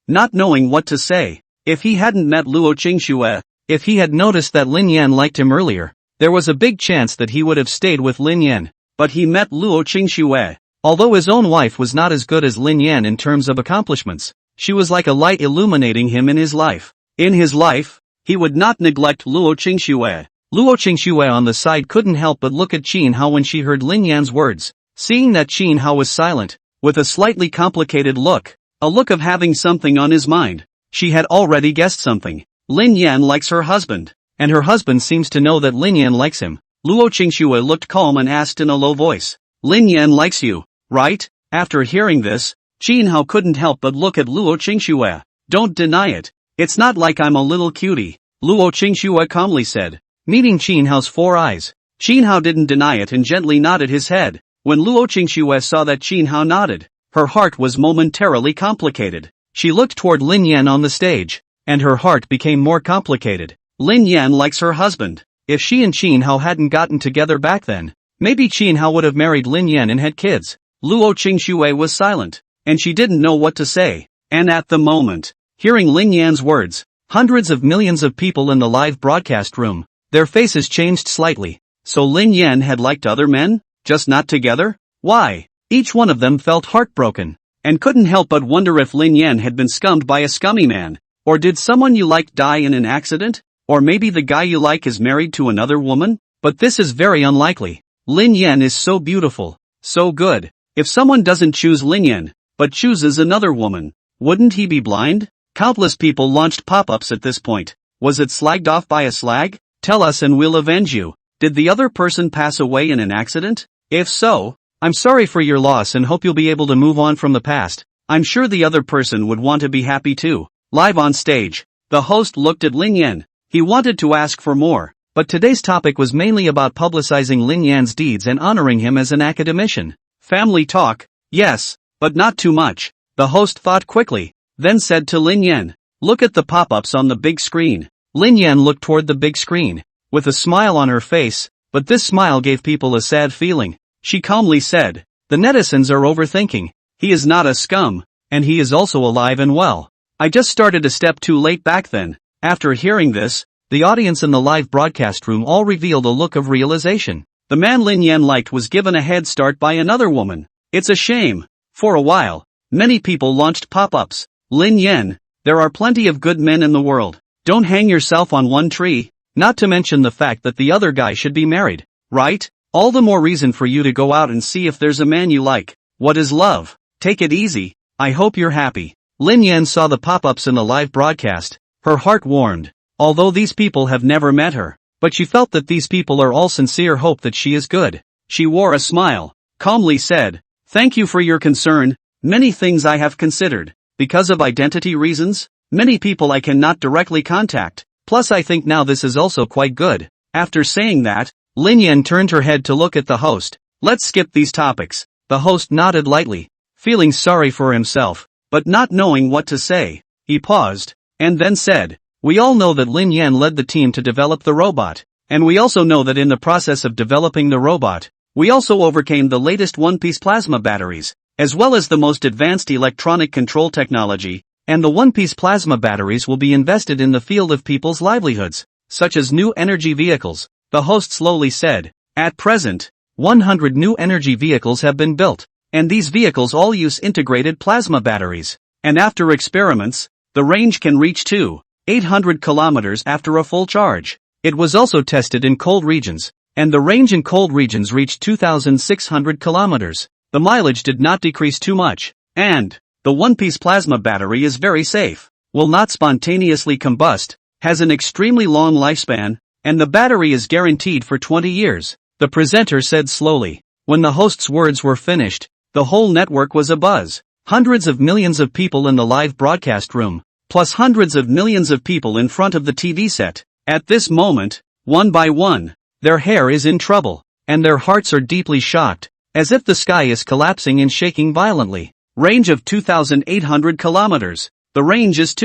not knowing what to say. If he hadn't met Luo Qingxue, if he had noticed that Lin Yan liked him earlier, there was a big chance that he would have stayed with Lin Yan. But he met Luo Qingxue. Although his own wife was not as good as Lin Yan in terms of accomplishments, she was like a light illuminating him in his life. In his life, he would not neglect Luo Qingxue. Luo Qingxue on the side couldn't help but look at Qin Hao when she heard Lin Yan's words. Seeing that Qin Hao was silent, with a slightly complicated look, a look of having something on his mind, she had already guessed something. Lin Yan likes her husband, and her husband seems to know that Lin Yan likes him. Luo Qingxue looked calm and asked in a low voice, "Lin Yan likes you, right?" After hearing this, Qin Hao couldn't help but look at Luo Qingxue. "Don't deny it. It's not like I'm a little cutie," Luo Qingxue calmly said, meeting Qin Hao's 4 eyes. Qin Hao didn't deny it and gently nodded his head. When Luo Qingxue saw that Qin Hao nodded, her heart was momentarily complicated. She looked toward Lin Yan on the stage, and her heart became more complicated. Lin Yan likes her husband. If she and Qin Hao hadn't gotten together back then, maybe Qin Hao would have married Lin Yan and had kids. Luo Qingxue was silent, and she didn't know what to say. And at the moment, hearing Lin Yan's words, hundreds of millions of people in the live broadcast room, their faces changed slightly. So Lin Yan had liked other men? Just not together? Why? Each one of them felt heartbroken, and couldn't help but wonder if Lin Yan had been scummed by a scummy man. Or did someone you like die in an accident? Or maybe the guy you like is married to another woman? But this is very unlikely. Lin Yan is so beautiful, so good. If someone doesn't choose Lin Yan, but chooses another woman, wouldn't he be blind? Countless people launched pop-ups at this point. Was it slagged off by a slag? Tell us and we'll avenge you. Did the other person pass away in an accident? If so, I'm sorry for your loss and hope you'll be able to move on from the past. I'm sure the other person would want to be happy too. Live on stage, the host looked at Lin Yan. He wanted to ask for more, but today's topic was mainly about publicizing Lin Yan's deeds and honoring him as an academician. Family talk, yes, but not too much. The host thought quickly, then said to Lin Yan, "Look at the pop-ups on the big screen." Lin Yan looked toward the big screen, with a smile on her face, but this smile gave people a sad feeling. She calmly said, "The netizens are overthinking. He is not a scum, and he is also alive and well. I just started a step too late back then." After hearing this, the audience in the live broadcast room all revealed a look of realization. The man Lin Yan liked was given a head start by another woman. It's a shame. For a while, many people launched pop-ups. Lin Yan, there are plenty of good men in the world. Don't hang yourself on one tree. Not to mention the fact that the other guy should be married, right? All the more reason for you to go out and see if there's a man you like. What is love? Take it easy. I hope you're happy. Lin Yan saw the pop-ups in the live broadcast. Her heart warmed. Although these people have never met her, but she felt that these people are all sincere hope that she is good. She wore a smile, calmly said, "Thank you for your concern. Many things I have considered. Because of identity reasons, many people I cannot directly contact. Plus I think now this is also quite good." After saying that, Lin Yan turned her head to look at the host. "Let's skip these topics." The host nodded lightly, feeling sorry for himself, but not knowing what to say. He paused, and then said, "We all know that Lin Yan led the team to develop the robot, and we also know that in the process of developing the robot, we also overcame the latest one-piece plasma batteries, as well as the most advanced electronic control technology, and the one-piece plasma batteries will be invested in the field of people's livelihoods, such as new energy vehicles." The host slowly said, "At present, 100 new energy vehicles have been built, and these vehicles all use integrated plasma batteries, and after experiments, the range can reach to 800 kilometers after a full charge. It was also tested in cold regions, and the range in cold regions reached 2,600 kilometers. The mileage did not decrease too much, and the one-piece plasma battery is very safe, will not spontaneously combust, has an extremely long lifespan, and the battery is guaranteed for 20 years. The presenter said slowly. When the host's words were finished, the whole network was abuzz. Hundreds of millions of people in the live broadcast room, plus hundreds of millions of people in front of the TV set. At this moment, one by one, their hair is in trouble, and their hearts are deeply shocked, as if the sky is collapsing and shaking violently. Range of 2,800 kilometers. The range is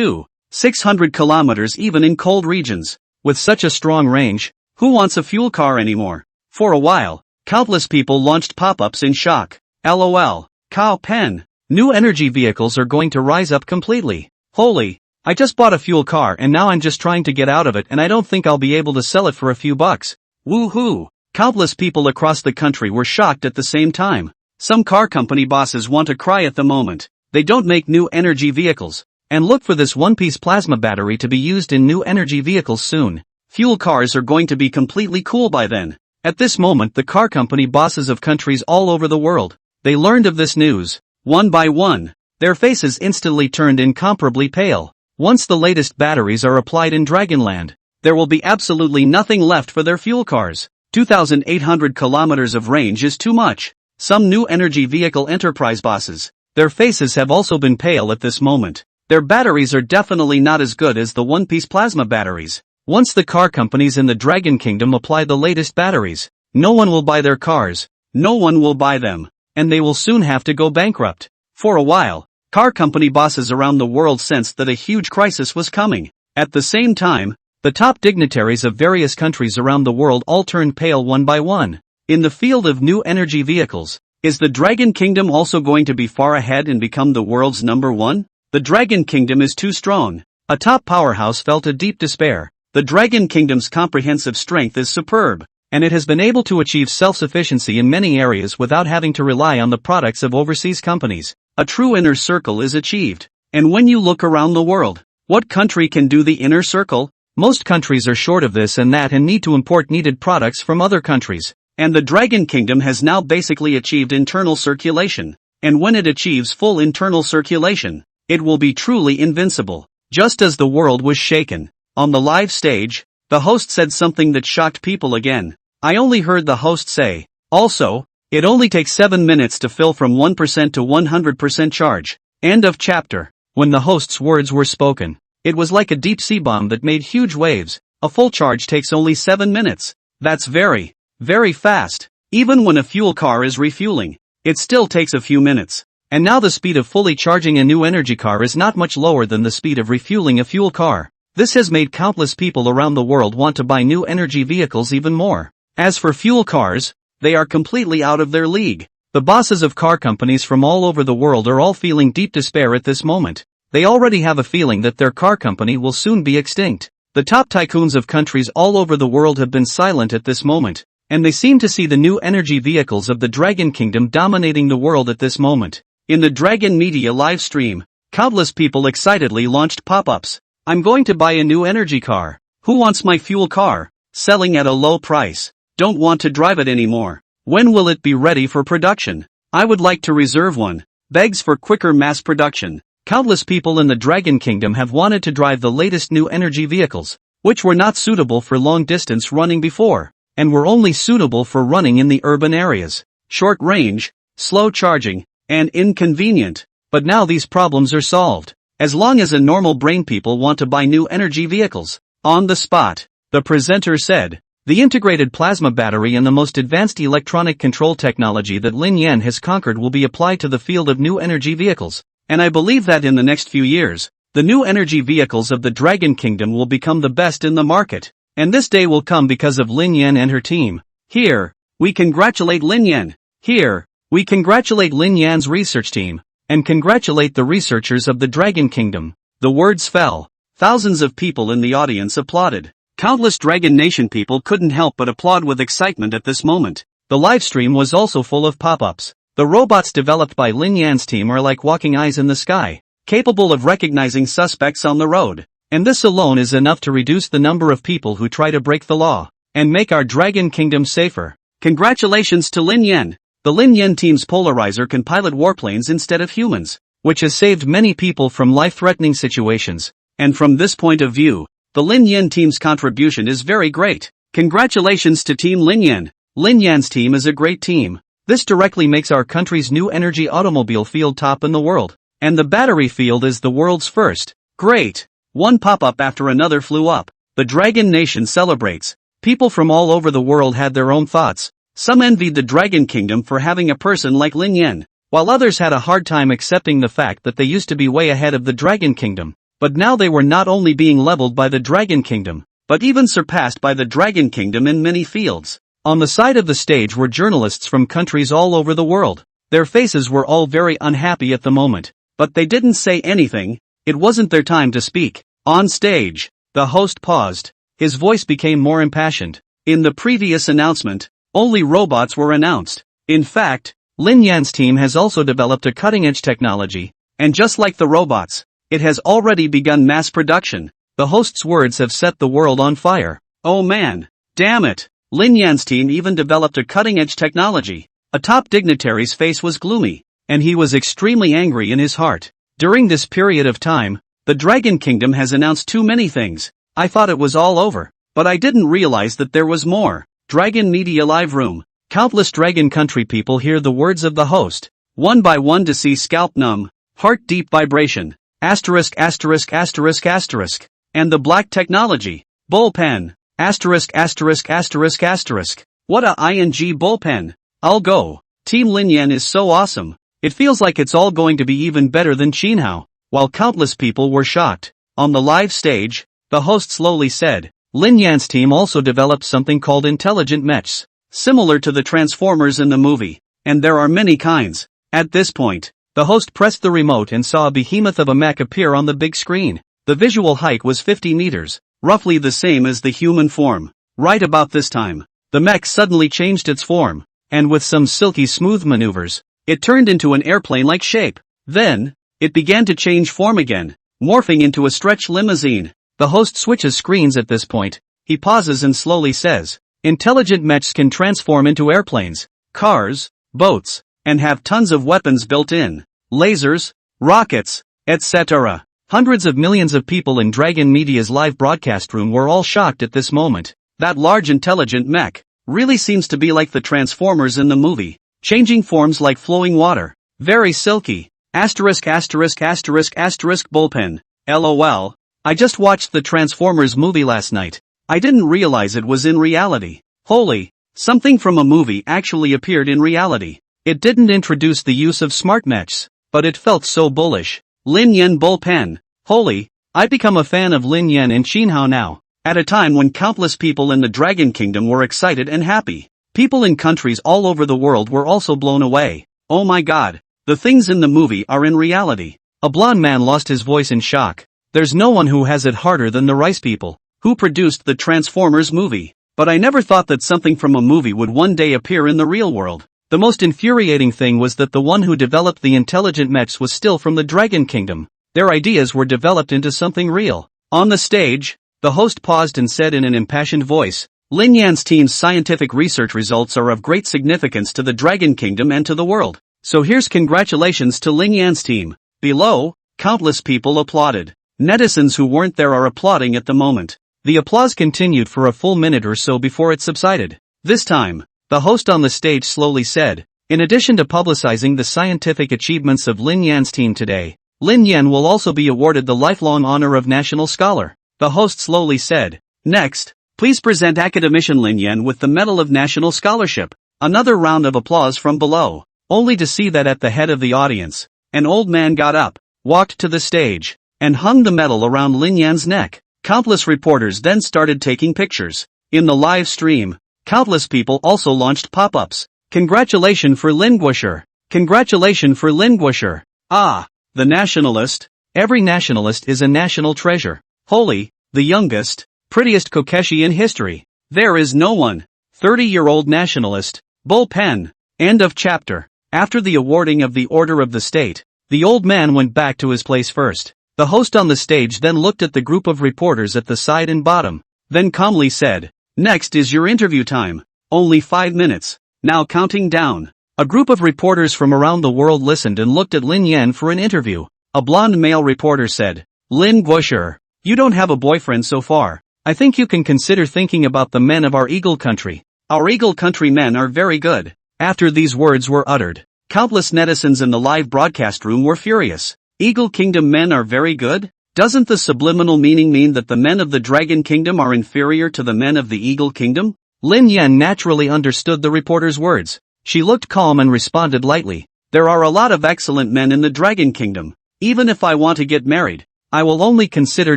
600 kilometers even in cold regions. With such a strong range, who wants a fuel car anymore? For a while, countless people launched pop-ups in shock. LOL. Cow pen. New energy vehicles are going to rise up completely. Holy, I just bought a fuel car and now I'm just trying to get out of it and I don't think I'll be able to sell it for a few bucks. Woohoo! Countless people across the country were shocked at the same time. Some car company bosses want to cry at the moment. They don't make new energy vehicles. And look for this one-piece plasma battery to be used in new energy vehicles soon. Fuel cars are going to be completely cool by then. At this moment the car company bosses of countries all over the world, they learned of this news. One by one, their faces instantly turned incomparably pale. Once the latest batteries are applied in Dragonland, there will be absolutely nothing left for their fuel cars. 2,800 kilometers of range is too much. Some new energy vehicle enterprise bosses, their faces have also been pale at this moment. Their batteries are definitely not as good as the one-piece plasma batteries. Once the car companies in the Dragon Kingdom apply the latest batteries, no one will buy their cars, no one will buy them, and they will soon have to go bankrupt. For a while, car company bosses around the world sensed that a huge crisis was coming. At the same time, the top dignitaries of various countries around the world all turned pale one by one. In the field of new energy vehicles, is the Dragon Kingdom also going to be far ahead and become the world's number one? The Dragon Kingdom is too strong. A top powerhouse felt a deep despair. The Dragon Kingdom's comprehensive strength is superb, and it has been able to achieve self-sufficiency in many areas without having to rely on the products of overseas companies. A true inner circle is achieved. And when you look around the world, what country can do the inner circle? Most countries are short of this and that and need to import needed products from other countries. And the Dragon Kingdom has now basically achieved internal circulation. And when it achieves full internal circulation, it will be truly invincible. Just as the world was shaken. On the live stage, the host said something that shocked people again. I only heard the host say, also, it only takes 7 minutes to fill from 1% to 100% charge. End of chapter. When the host's words were spoken, it was like a deep sea bomb that made huge waves. A full charge takes only 7 minutes. That's very, very fast. Even when a fuel car is refueling, it still takes a few minutes. And now the speed of fully charging a new energy car is not much lower than the speed of refueling a fuel car. This has made countless people around the world want to buy new energy vehicles even more. As for fuel cars, they are completely out of their league. The bosses of car companies from all over the world are all feeling deep despair at this moment. They already have a feeling that their car company will soon be extinct. The top tycoons of countries all over the world have been silent at this moment, and they seem to see the new energy vehicles of the Dragon Kingdom dominating the world at this moment. In the Dragon Media live stream, countless people excitedly launched pop-ups. I'm going to buy a new energy car. Who wants my fuel car? Selling at a low price. Don't want to drive it anymore. When will it be ready for production? I would like to reserve one. Begs for quicker mass production. Countless people in the Dragon Kingdom have wanted to drive the latest new energy vehicles, which were not suitable for long-distance running before, and were only suitable for running in the urban areas. Short range, slow charging, and inconvenient. But now these problems are solved. As long as a normal brain people want to buy new energy vehicles. On the spot, the presenter said, the integrated plasma battery and the most advanced electronic control technology that Lin Yan has conquered will be applied to the field of new energy vehicles. And I believe that in the next few years, the new energy vehicles of the Dragon Kingdom will become the best in the market. And this day will come because of Lin Yan and her team. Here, we congratulate Lin Yan. Here, we congratulate Lin Yan's research team, and congratulate the researchers of the Dragon Kingdom. The words fell. Thousands of people in the audience applauded. Countless Dragon Nation people couldn't help but applaud with excitement at this moment. The livestream was also full of pop-ups. The robots developed by Lin Yan's team are like walking eyes in the sky, capable of recognizing suspects on the road. And this alone is enough to reduce the number of people who try to break the law, and make our Dragon Kingdom safer. Congratulations to Lin Yan. The Lin Yan team's polarizer can pilot warplanes instead of humans, which has saved many people from life-threatening situations. And from this point of view, the Lin Yan team's contribution is very great. Congratulations to Team Lin Yan. Lin Yan's team is a great team. This directly makes our country's new energy automobile field top in the world. And the battery field is the world's first. Great. One pop-up after another flew up. The Dragon Nation celebrates. People from all over the world had their own thoughts. Some envied the Dragon Kingdom for having a person like Lin Yan, while others had a hard time accepting the fact that they used to be way ahead of the Dragon Kingdom. But now they were not only being leveled by the Dragon Kingdom, but even surpassed by the Dragon Kingdom in many fields. On the side of the stage were journalists from countries all over the world. Their faces were all very unhappy at the moment, but they didn't say anything. it wasn't their time to speak. On stage, the host paused. His voice became more impassioned. In the previous announcement, only robots were announced. In fact, Lin Yan's team has also developed a cutting-edge technology, and just like the robots, it has already begun mass production. The host's words have set the world on fire. Oh man, damn it! Lin Yan's team even developed a cutting-edge technology. A top dignitary's face was gloomy, and he was extremely angry in his heart. During this period of time, the Dragon Kingdom has announced too many things. I thought it was all over, but I didn't realize that there was more. Dragon Media Live Room. Countless Dragon Country people hear the words of the host. One by one to see scalp numb, heart deep vibration. Asterisk asterisk asterisk asterisk. And the black technology. Bullpen. Asterisk asterisk asterisk asterisk. What a ing bullpen. I'll go. Team Lin Yan is so awesome. It feels like it's all going to be even better than Xinhao. While countless people were shocked. On the live stage, the host slowly said, Lin Yan's team also developed something called intelligent mechs, similar to the Transformers in the movie, and there are many kinds. At this point, the host pressed the remote and saw a behemoth of a mech appear on the big screen. The visual height was 50 meters, roughly the same as the human form. Right about this time, the mech suddenly changed its form, and with some silky smooth maneuvers, it turned into an airplane-like shape. Then, it began to change form again, morphing into a stretch limousine. The host switches screens at this point. He pauses and slowly says, intelligent mechs can transform into airplanes, cars, boats, and have tons of weapons built in. Lasers, rockets, etc. Hundreds of millions of people in Dragon Media's live broadcast room were all shocked at this moment. That large intelligent mech really seems to be like the Transformers in the movie, changing forms like flowing water. Very silky. Asterisk asterisk asterisk asterisk bullpen. LOL. I just watched the Transformers movie last night. I didn't realize it was in reality. Holy, something from a movie actually appeared in reality. It didn't introduce the use of smart mechs, but it felt so bullish. Lin Yan bullpen. Holy, I become a fan of Lin Yan and Xinhao now. At a time when countless people in the Dragon Kingdom were excited and happy. People in countries all over the world were also blown away. Oh my god. The things in the movie are in reality. A blonde man lost his voice in shock. There's no one who has it harder than the Rice people, who produced the Transformers movie. But I never thought that something from a movie would one day appear in the real world. The most infuriating thing was that the one who developed the intelligent mechs was still from the Dragon Kingdom. Their ideas were developed into something real. On the stage, the host paused and said in an impassioned voice, Lin Yan's team's scientific research results are of great significance to the Dragon Kingdom and to the world. So here's congratulations to Lin Yan's team. Below, countless people applauded. Netizens who weren't there are applauding at the moment. The applause continued for a full minute or so before it subsided. This time, the host on the stage slowly said, in addition to publicizing the scientific achievements of Lin Yan's team today, Lin Yan will also be awarded the lifelong honor of National Scholar. The host slowly said, next, please present academician Lin Yan with the Medal of National Scholarship. Another round of applause from below. Only to see that at the head of the audience, an old man got up, walked to the stage, and hung the medal around Lin Yan's neck. Countless reporters then started taking pictures. In the live stream, countless people also launched pop-ups. Congratulations for linguisher. Congratulations for linguisher. Ah, the nationalist. Every nationalist is a national treasure. Holy, the youngest, prettiest Kokeshi in history. There is no one. 30-year-old nationalist. Bullpen. End of chapter. After the awarding of the Order of the State, the old man went back to his place first. The host on the stage then looked at the group of reporters at the side and bottom, then calmly said, next is your interview time. Only 5 minutes. Now counting down. A group of reporters from around the world listened and looked at Lin Yan for an interview. A blonde male reporter said, Lin Guosher, you don't have a boyfriend so far. I think you can consider thinking about the men of our Eagle Country. Our Eagle Country men are very good. After these words were uttered, countless netizens in the live broadcast room were furious. Eagle Kingdom men are very good? Doesn't the subliminal meaning mean that the men of the Dragon Kingdom are inferior to the men of the Eagle Kingdom? Lin Yan naturally understood the reporter's words. She looked calm and responded lightly. There are a lot of excellent men in the Dragon Kingdom. Even if I want to get married, I will only consider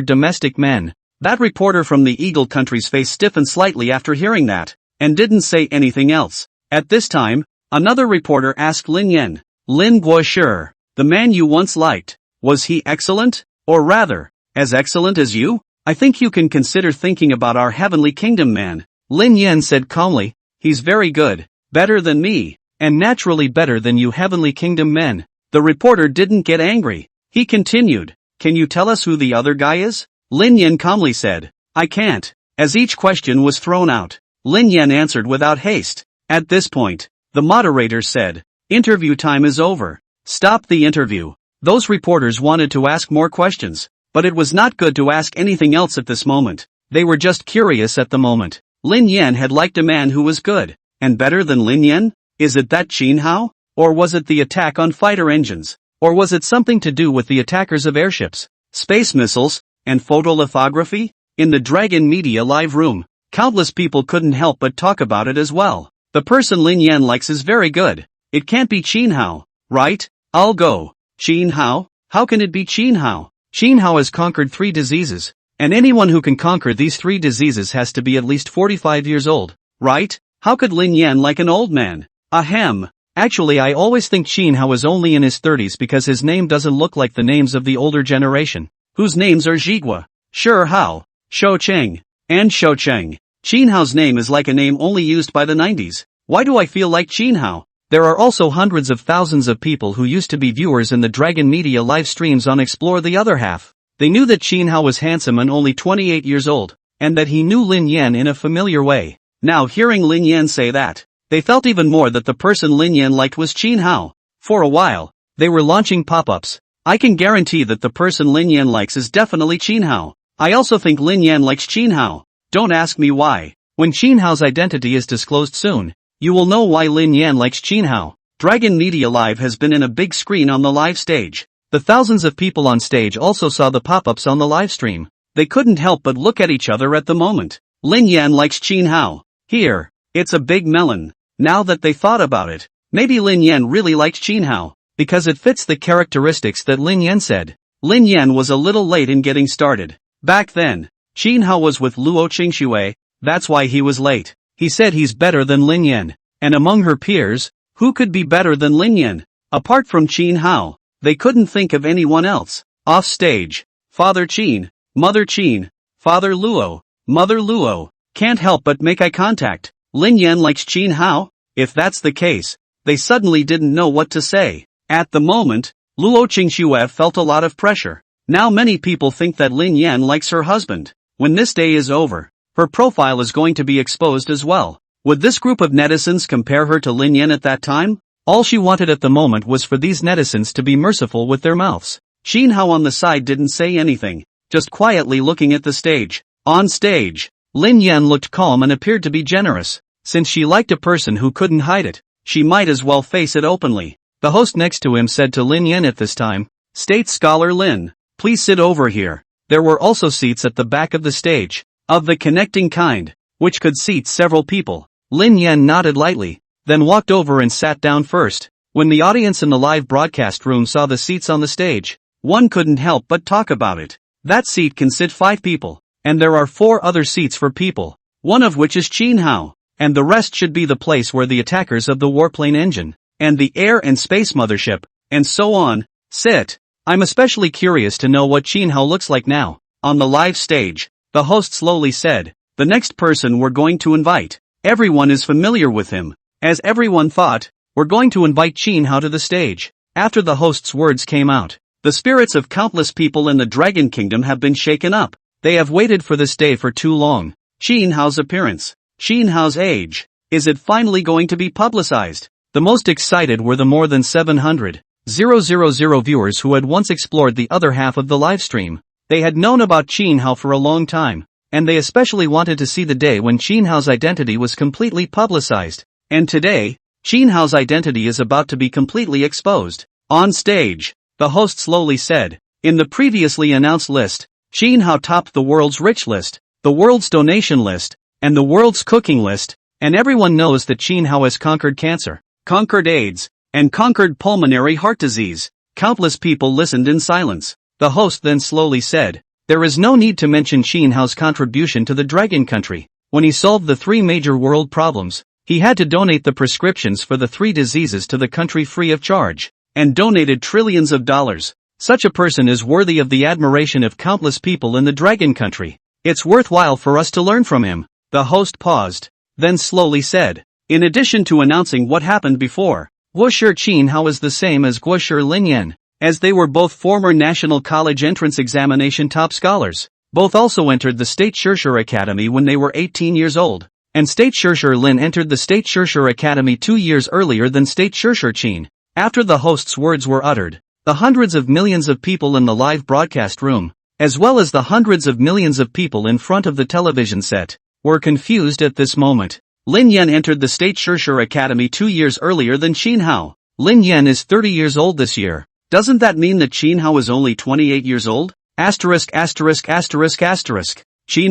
domestic men. That reporter from the Eagle Country's face stiffened slightly after hearing that, and didn't say anything else. At this time, another reporter asked Lin Yan, Lin Guosher, the man you once liked, was he excellent? Or rather, as excellent as you? I think you can consider thinking about our heavenly kingdom man, Lin Yan said calmly. He's very good, better than me, and naturally better than you heavenly kingdom men. The reporter didn't get angry. He continued, can you tell us who the other guy is? Lin Yan calmly said, I can't. As each question was thrown out, Lin Yan answered without haste. At this point, the moderator said, interview time is over. Stop the interview. Those reporters wanted to ask more questions, but it was not good to ask anything else at this moment. They were just curious at the moment. Lin Yan had liked a man who was good, and better than Lin Yan? Is it that Qin Hao? Or was it the attack on fighter engines? Or was it something to do with the attackers of airships, space missiles, and photolithography? In the Dragon Media live room, countless people couldn't help but talk about it as well. The person Lin Yan likes is very good. It can't be Qin Hao, right? I'll go. Qin Hao? How can it be Qin Hao? Qin Hao has conquered 3 diseases, and anyone who can conquer these 3 diseases has to be at least 45 years old, right? How could Lin Yan like an old man? Ahem. Actually, I always think Qin Hao is only in his 30s because his name doesn't look like the names of the older generation, whose names are Zhigua, Shi Hao, Shou Cheng, and Shou Cheng. Qin Hao's name is like a name only used by the 90s. Why do I feel like Qin Hao? There are also hundreds of thousands of people who used to be viewers in the Dragon Media live streams on Explore the Other Half. They knew that Qin Hao was handsome and only 28 years old, and that he knew Lin Yan in a familiar way. Now hearing Lin Yan say that, they felt even more that the person Lin Yan liked was Qin Hao. For a while, they were launching pop-ups. I can guarantee that the person Lin Yan likes is definitely Qin Hao. I also think Lin Yan likes Qin Hao. Don't ask me why. When Qin Hao's identity is disclosed soon, you will know why Lin Yan likes Qin Hao. Dragon Media Live has been in a big screen on the live stage. The thousands of people on stage also saw the pop-ups on the live stream. They couldn't help but look at each other at the moment. Lin Yan likes Qin Hao. Here, it's a big melon. Now that they thought about it, maybe Lin Yan really liked Qin Hao, because it fits the characteristics that Lin Yan said. Lin Yan was a little late in getting started. Back then, Qin Hao was with Luo Qingxue, that's why he was late. He said he's better than Lin Yan. And among her peers, who could be better than Lin Yan? Apart from Qin Hao, they couldn't think of anyone else. Off stage, Father Qin, Mother Qin, Father Luo, Mother Luo, can't help but make eye contact. Lin Yan likes Qin Hao? If that's the case, they suddenly didn't know what to say. At the moment, Luo Qingxue felt a lot of pressure. Now many people think that Lin Yan likes her husband. When this day is over, her profile is going to be exposed as well. Would this group of netizens compare her to Lin Yan at that time? All she wanted at the moment was for these netizens to be merciful with their mouths. Qin Hao on the side didn't say anything, just quietly looking at the stage. On stage, Lin Yan looked calm and appeared to be generous. Since she liked a person who couldn't hide it, she might as well face it openly. The host next to him said to Lin Yan at this time, State Scholar Lin, please sit over here. There were also seats at the back of the stage, of the connecting kind, which could seat several people. Lin Yan nodded lightly, then walked over and sat down first. When the audience in the live broadcast room saw the seats on the stage, one couldn't help but talk about it. That seat can sit 5 people, and there are 4 other seats for people, one of which is Qin Hao, and the rest should be the place where the attackers of the warplane engine, and the air and space mothership, and so on, sit. I'm especially curious to know what Qin Hao looks like now. On the live stage, the host slowly said, the next person we're going to invite. Everyone is familiar with him. As everyone thought, we're going to invite Qin Hao to the stage. After the host's words came out, the spirits of countless people in the Dragon Kingdom have been shaken up. They have waited for this day for too long. Qin Hao's appearance. Qin Hao's age. Is it finally going to be publicized? The most excited were the more than 700,000 viewers who had once explored the other half of the live stream. They had known about Qin Hao for a long time, and they especially wanted to see the day when Qin Hao's identity was completely publicized. And today, Qin Hao's identity is about to be completely exposed. On stage, the host slowly said, in the previously announced list, Qin Hao topped the world's rich list, the world's donation list, and the world's cooking list, and everyone knows that Qin Hao has conquered cancer, conquered AIDS, and conquered pulmonary heart disease. Countless people listened in silence. The host then slowly said, there is no need to mention Qin Hao's contribution to the Dragon Country. When he solved the 3 major world problems, he had to donate the prescriptions for the 3 diseases to the country free of charge, and donated trillions of dollars. Such a person is worthy of the admiration of countless people in the dragon country. It's worthwhile for us to learn from him. The host paused, then slowly said, in addition to announcing what happened before, Guoshi Qin Hao is the same as Guoshi Linyan, as they were both former National College Entrance Examination top scholars. Both also entered the State Shirshir Academy when they were 18 years old, and State Shirshir Lin entered the State Shirshir Academy 2 years earlier than State Shirshir Qin. After the host's words were uttered, the hundreds of millions of people in the live broadcast room, as well as the hundreds of millions of people in front of the television set, were confused at this moment. Lin Yan entered the State Shirshir Academy 2 years earlier than Qin Hao. Lin Yan is 30 years old this year. Doesn't that mean that Qin Hao is only 28 years old? Qin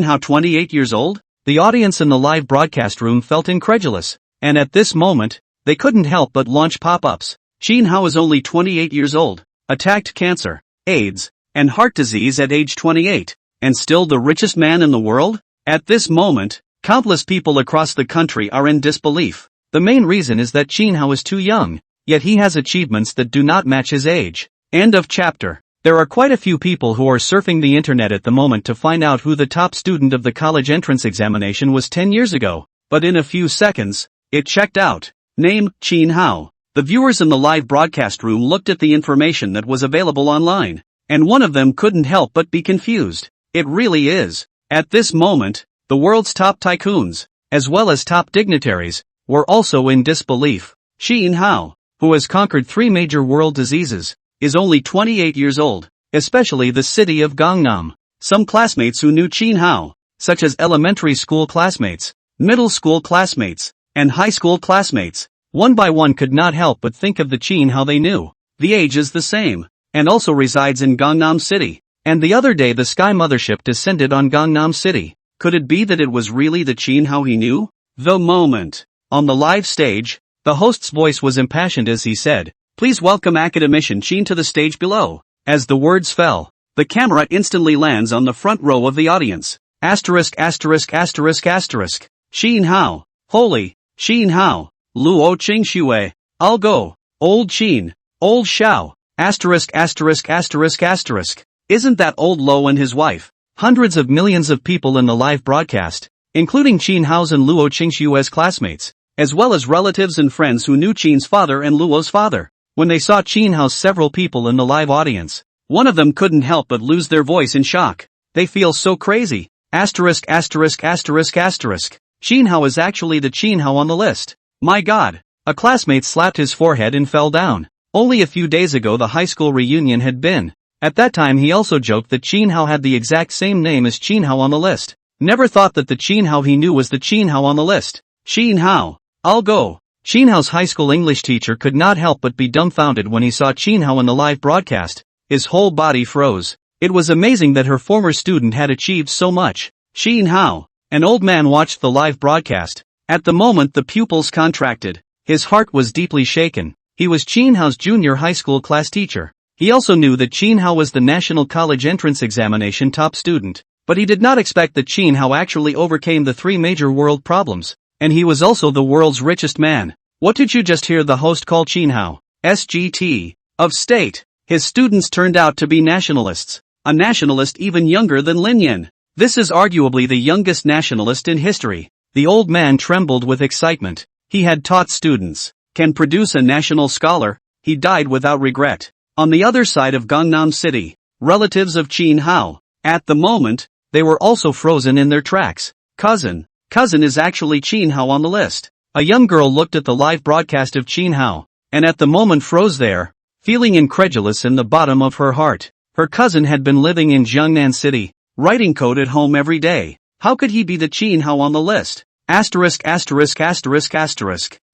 Hao 28 years old? The audience in the live broadcast room felt incredulous, and at this moment, they couldn't help but launch pop-ups. Qin Hao is only 28 years old, attacked cancer, AIDS, and heart disease at age 28, and still the richest man in the world? At this moment, countless people across the country are in disbelief. The main reason is that Qin Hao is too young, yet he has achievements that do not match his age. End of chapter. There are quite a few people who are surfing the internet at the moment to find out who the top student of the college entrance examination was 10 years ago, but in a few seconds, it checked out. Name, Qin Hao. The viewers in the live broadcast room looked at the information that was available online, and one of them couldn't help but be confused. It really is. At this moment, the world's top tycoons, as well as top dignitaries, were also in disbelief. Qin Hao, who has conquered 3 major world diseases, is only 28 years old, especially the city of Gangnam. Some classmates who knew Qin Hao, such as elementary school classmates, middle school classmates, and high school classmates, one by one could not help but think of the Qin Hao they knew. The age is the same, and also resides in Gangnam City. And the other day the Sky Mothership descended on Gangnam City. Could it be that it was really the Qin Hao he knew? The moment. On the live stage, the host's voice was impassioned as he said, "Please welcome academician Qin to the stage below." As the words fell, the camera instantly lands on the front row of the audience. Qin Hao. Holy, Qin Hao. Luo Qingxue. I'll go. Old Qin. Old Xiao. Isn't that old Lo and his wife? Hundreds of millions of people in the live broadcast, including Qin Hao's and Luo Qingxue's classmates, as well as relatives and friends who knew Qin's father and Luo's father. When they saw Qin Hao's several people in the live audience, one of them couldn't help but lose their voice in shock. They feel so crazy. Qin Hao is actually the Qin Hao on the list. My God. A classmate slapped his forehead and fell down. Only a few days ago the high school reunion had been. At that time he also joked that Qin Hao had the exact same name as Qin Hao on the list. Never thought that the Qin Hao he knew was the Qin Hao on the list. Qin Hao. I'll go. Qin Hao's high school English teacher could not help but be dumbfounded when he saw Qin Hao in the live broadcast. His whole body froze. It was amazing that her former student had achieved so much. Qin Hao. An old man watched the live broadcast. At the moment the pupils contracted. His heart was deeply shaken. He was Qin Hao's junior high school class teacher. He also knew that Qin Hao was the National College Entrance Examination top student, but he did not expect that Qin Hao actually overcame the 3 major world problems, and he was also the world's richest man. What did you just hear the host call Qin Hao? SGT. Of state. His students turned out to be nationalists. A nationalist even younger than Lin Yan. This is arguably the youngest nationalist in history. The old man trembled with excitement. He had taught students, can produce a national scholar. He died without regret. On the other side of Gangnam City, relatives of Qin Hao. At the moment, they were also frozen in their tracks. Cousin is actually Qin Hao on the list. A young girl looked at the live broadcast of Qin Hao, and at the moment froze there, feeling incredulous in the bottom of her heart. Her cousin had been living in Jiangnan City, writing code at home every day. How could he be the Qin Hao on the list?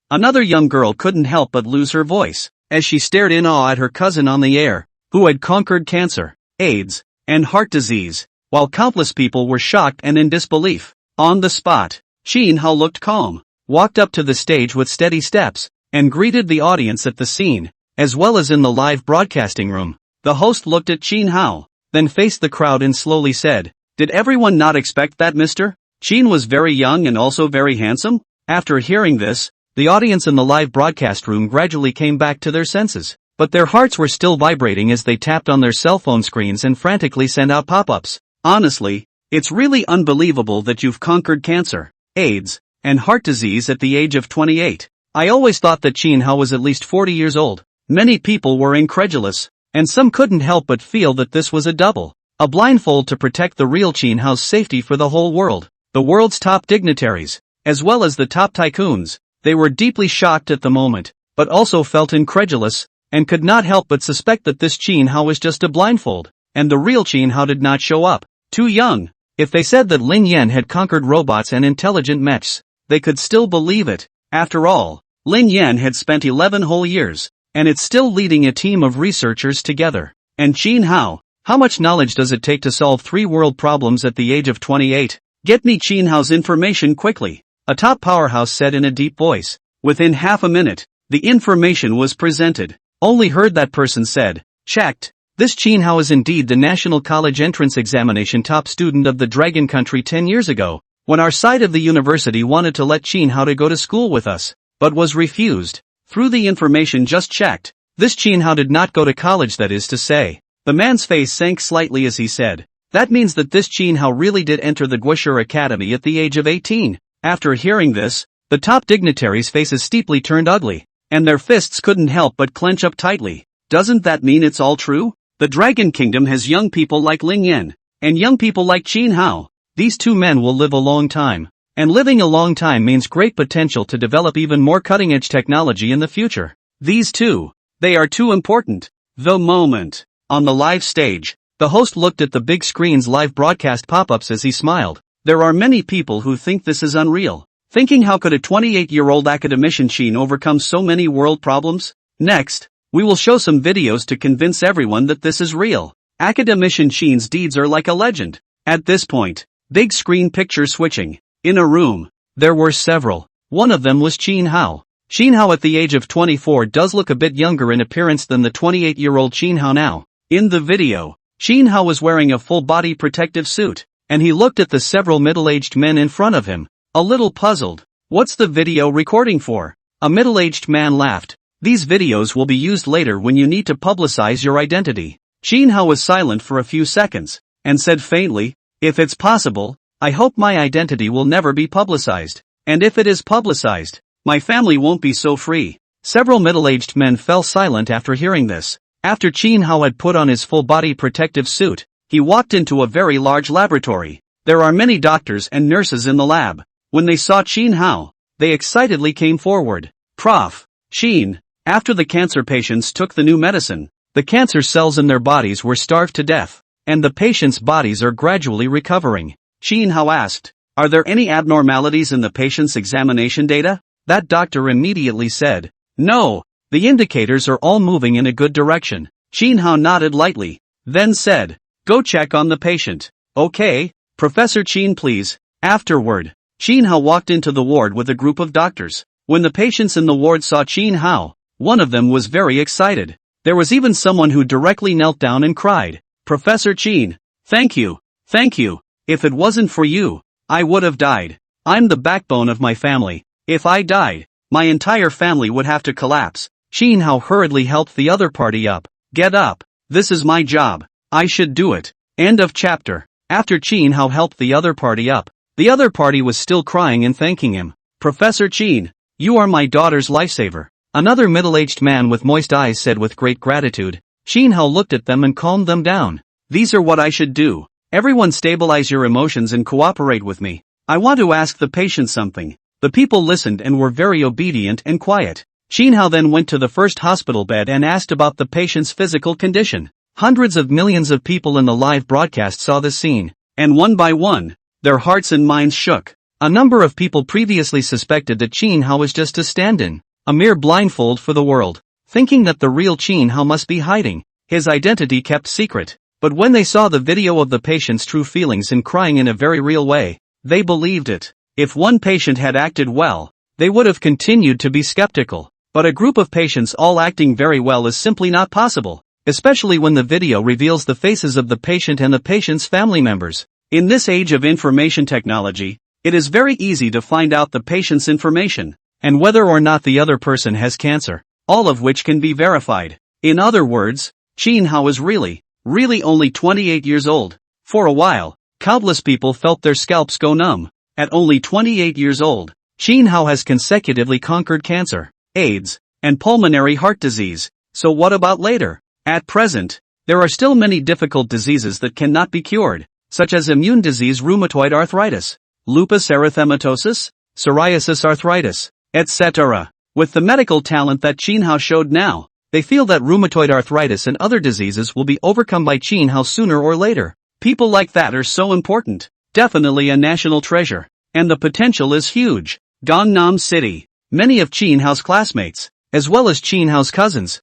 Another young girl couldn't help but lose her voice, as she stared in awe at her cousin on the air, who had conquered cancer, AIDS, and heart disease, while countless people were shocked and in disbelief. On the spot, Qin Hao looked calm, walked up to the stage with steady steps, and greeted the audience at the scene, as well as in the live broadcasting room. The host looked at Qin Hao, then faced the crowd and slowly said, "Did everyone not expect that, mister? Qin was very young and also very handsome?" After hearing this, the audience in the live broadcast room gradually came back to their senses. but their hearts were still vibrating as they tapped on their cell phone screens and frantically sent out pop-ups. Honestly, it's really unbelievable that you've conquered cancer, AIDS, and heart disease at the age of 28. I always thought that Chin Hao was at least 40 years old. Many people were incredulous, and some couldn't help but feel that this was a blindfold to protect the real Chin Hao's safety for the whole world. The world's top dignitaries, as well as the top tycoons, they were deeply shocked at the moment, but also felt incredulous, and could not help but suspect that this Chin Hao was just a blindfold, and the real Chin Hao did not show up. Too young. If they said that Lin Yan had conquered robots and intelligent mechs, they could still believe it. After all, Lin Yan had spent 11 whole years, and it's still leading a team of researchers together. And Chin Hao, how much knowledge does it take to solve 3 world problems at the age of 28? Get me Chin Hao's information quickly, a top powerhouse said in a deep voice. Within half a minute, the information was presented. Only heard that person said, checked. This Chin Hao is indeed the National College Entrance Examination top student of the Dragon Country 10 years ago, when our side of the university wanted to let Chin Hao to go to school with us, but was refused. Through the information just checked, this Chin Hao did not go to college, that is to say. The man's face sank slightly as he said, that means that this Chin Hao really did enter the Guishur Academy at the age of 18. After hearing this, the top dignitaries' faces steeply turned ugly, and their fists couldn't help but clench up tightly. Doesn't that mean it's all true? The Dragon Kingdom has young people like Lin Yan, and young people like Chin Hao. These 2 men will live a long time, and living a long time means great potential to develop even more cutting-edge technology in the future. These 2, they are too important. The moment. On the live stage, the host looked at the big screen's live broadcast pop-ups as he smiled. There are many people who think this is unreal, thinking how could a 28-year-old academician Chin overcome so many world problems? Next, we will show some videos to convince everyone that this is real. Academician Chin's deeds are like a legend. At this point, big screen picture switching. In a room, there were several. One of them was Chin Hao. Chin Hao at the age of 24 does look a bit younger in appearance than the 28-year-old Chin Hao now. In the video, Chin Hao was wearing a full-body protective suit, and he looked at the several middle-aged men in front of him, a little puzzled. What's the video recording for? A middle-aged man laughed. These videos will be used later when you need to publicize your identity. Chin Hao was silent for a few seconds, and said faintly, if it's possible, I hope my identity will never be publicized. And if it is publicized, my family won't be so free. Several middle-aged men fell silent after hearing this. After Chin Hao had put on his full-body protective suit, he walked into a very large laboratory. There are many doctors and nurses in the lab. When they saw Chin Hao, they excitedly came forward. Prof. Chin, after the cancer patients took the new medicine, the cancer cells in their bodies were starved to death, and the patients' bodies are gradually recovering. Chin Hao asked, are there any abnormalities in the patient's examination data? That doctor immediately said, no, the indicators are all moving in a good direction. Chin Hao nodded lightly, then said, go check on the patient. Okay, Professor Chin please. Afterward, Chin Hao walked into the ward with a group of doctors. When the patients in the ward saw Chin Hao, one of them was very excited. There was even someone who directly knelt down and cried, Professor Chin, thank you, thank you. If it wasn't for you, I would have died. I'm the backbone of my family. If I died, my entire family would have to collapse. Chin Hao hurriedly helped the other party up. Get up. This is my job. I should do it. End of chapter. After Chin Hao helped the other party up, the other party was still crying and thanking him. Professor Chin, you are my daughter's lifesaver. Another middle-aged man with moist eyes said with great gratitude. Chin Hao looked at them and calmed them down. These are what I should do. Everyone stabilize your emotions and cooperate with me. I want to ask the patient something. The people listened and were very obedient and quiet. Chin Hao then went to the first hospital bed and asked about the patient's physical condition. Hundreds of millions of people in the live broadcast saw this scene, and one by one, their hearts and minds shook. A number of people previously suspected that Chin Hao was just a stand-in, a mere blindfold for the world, thinking that the real Chin Hao must be hiding his identity kept secret. But when they saw the video of the patient's true feelings and crying in a very real way, they believed it. If one patient had acted well, they would have continued to be skeptical. But a group of patients all acting very well is simply not possible, especially when the video reveals the faces of the patient and the patient's family members. In this age of information technology, it is very easy to find out the patient's information, and whether or not the other person has cancer, all of which can be verified. In other words, Qin Hao is really only 28 years old. For a while, countless people felt their scalps go numb. At only 28 years old, Qin Hao has consecutively conquered cancer, AIDS, and pulmonary heart disease. So what about later? At present, there are still many difficult diseases that cannot be cured, such as immune disease, rheumatoid arthritis, lupus erythematosus, psoriasis arthritis, etc. With the medical talent that Qin Hao showed now, they feel that rheumatoid arthritis and other diseases will be overcome by Qin Hao sooner or later. People like that are so important. Definitely a national treasure. And the potential is huge. Gangnam City. Many of Qin Hao's classmates, as well as Qin Hao's cousins,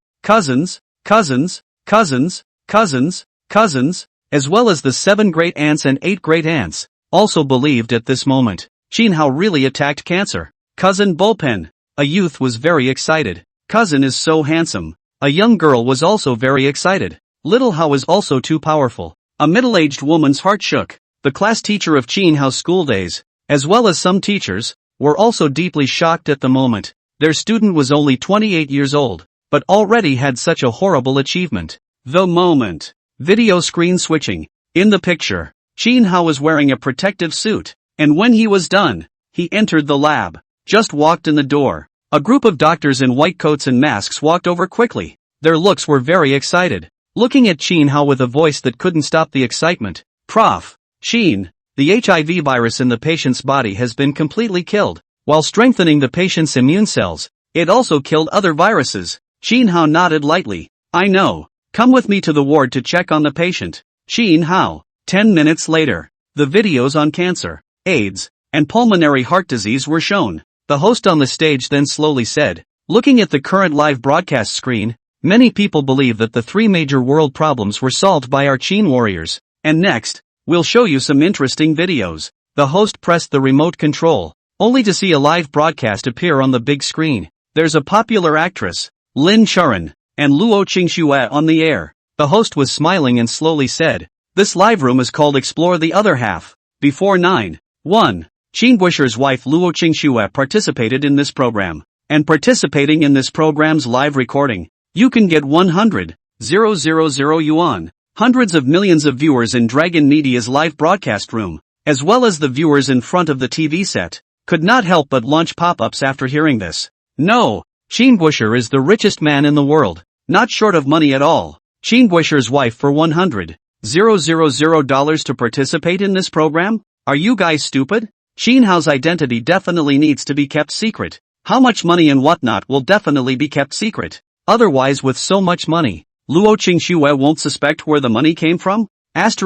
as well as the 7 great aunts and 8 great aunts, also believed at this moment Qin Hao really attacked cancer. Cousin Bullpen. A youth was very excited. Cousin is so handsome. A young girl was also very excited. Little Hao is also too powerful. A middle-aged woman's heart shook. The class teacher of Qin Hao's school days, as well as some teachers, were also deeply shocked at the moment. Their student was only 28 years old, but already had such a horrible achievement. The moment. Video screen switching. In the picture, Qin Hao was wearing a protective suit, and when he was done, he entered the lab. Just walked in the door. A group of doctors in white coats and masks walked over quickly. Their looks were very excited, looking at Qin Hao with a voice that couldn't stop the excitement. Prof. Qin, the HIV virus in the patient's body has been completely killed. While strengthening the patient's immune cells, it also killed other viruses. Qin Hao nodded lightly. I know. Come with me to the ward to check on the patient. Qin Hao. 10 minutes later, the videos on cancer, AIDS, and pulmonary heart disease were shown. The host on the stage then slowly said, looking at the current live broadcast screen, many people believe that the 3 major world problems were solved by our Qin warriors. And next, we'll show you some interesting videos. The host pressed the remote control, only to see a live broadcast appear on the big screen. There's a popular actress, Lin Churan, and Luo Qingxue on the air. The host was smiling and slowly said, this live room is called Explore the Other Half. Before 9:1. Qin Busher's wife Luo Qingxue participated in this program. And participating in this program's live recording, you can get 100,000 yuan. Hundreds of millions of viewers in Dragon Media's live broadcast room, as well as the viewers in front of the TV set, could not help but launch pop-ups after hearing this. No, Qin Busher is the richest man in the world, not short of money at all. Qin Busher's wife for $100,000 to participate in this program? Are you guys stupid? Qin Hao's identity definitely needs to be kept secret. How much money and whatnot will definitely be kept secret. Otherwise, with so much money, Luo Qingxue won't suspect where the money came from? I get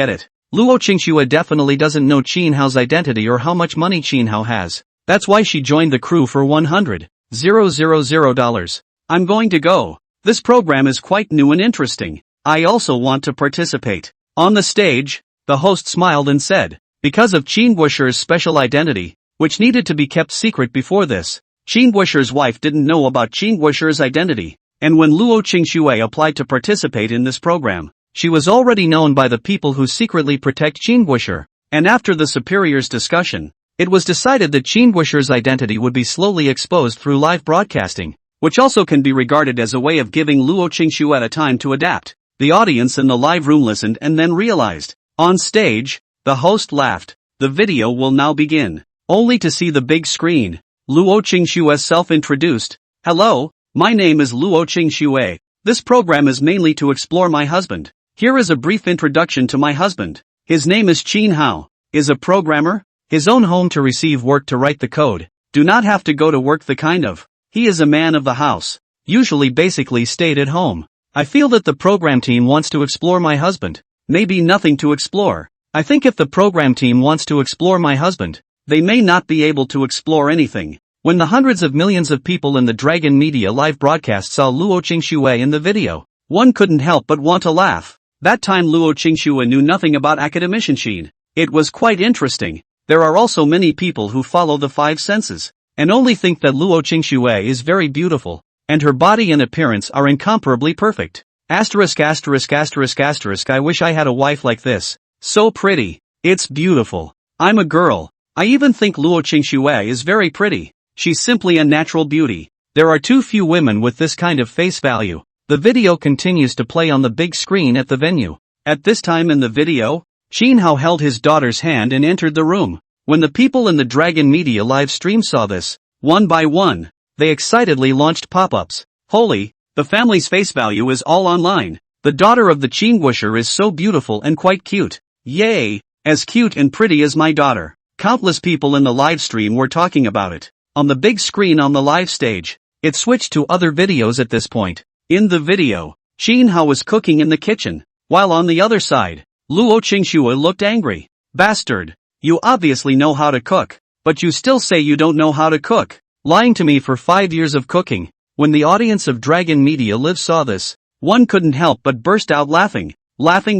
it. Luo Qingxue definitely doesn't know Qin Hao's identity or how much money Qin Hao has. That's why she joined the crew for $100,000. I'm going to go. This program is quite new and interesting. I also want to participate. On the stage, the host smiled and said, because of Qin Busher's special identity, which needed to be kept secret before this, Qin Busher's wife didn't know about Qin Busher's identity, and when Luo Qingxue applied to participate in this program, she was already known by the people who secretly protect Qin Busher, and after the superiors' discussion, it was decided that Qin Busher's identity would be slowly exposed through live broadcasting, which also can be regarded as a way of giving Luo Qingxue a time to adapt. The audience in the live room listened and then realized. On stage, the host laughed. The video will now begin. Only to see the big screen. Luo Qingxue self-introduced. Hello, my name is Luo Qingxue. This program is mainly to explore my husband. Here is a brief introduction to my husband. His name is Qin Hao. Is a programmer. His own home to receive work to write the code. Do not have to go to work the kind of. He is a man of the house. Usually basically stayed at home. I feel that the program team wants to explore my husband. Maybe nothing to explore. I think if the program team wants to explore my husband, they may not be able to explore anything. When the hundreds of millions of people in the Dragon Media live broadcast saw Luo Qingxue in the video, one couldn't help but want to laugh. That time Luo Qingxue knew nothing about academician. It was quite interesting. There are also many people who follow the 5 senses, and only think that Luo Qingxue is very beautiful, and her body and appearance are incomparably perfect. I wish I had a wife like this. So pretty. It's beautiful. I'm a girl. I even think Luo Qingxue is very pretty. She's simply a natural beauty. There are too few women with this kind of face value. The video continues to play on the big screen at the venue. At this time in the video, Shin Hao held his daughter's hand and entered the room. When the people in the Dragon Media live stream saw this, one by one, they excitedly launched pop-ups. Holy, the family's face value is all online. The daughter of the Qingguosher is so beautiful and quite cute. Yay, as cute and pretty as my daughter. Countless people in the live stream were talking about it. On the big screen on the live stage, it switched to other videos at this point. In the video, Shin Hao was cooking in the kitchen, while on the other side, Luo Qingxue looked angry. Bastard, you obviously know how to cook, but you still say you don't know how to cook. Lying to me for 5 years of cooking. When the audience of Dragon Media Live saw this, one couldn't help but burst out laughing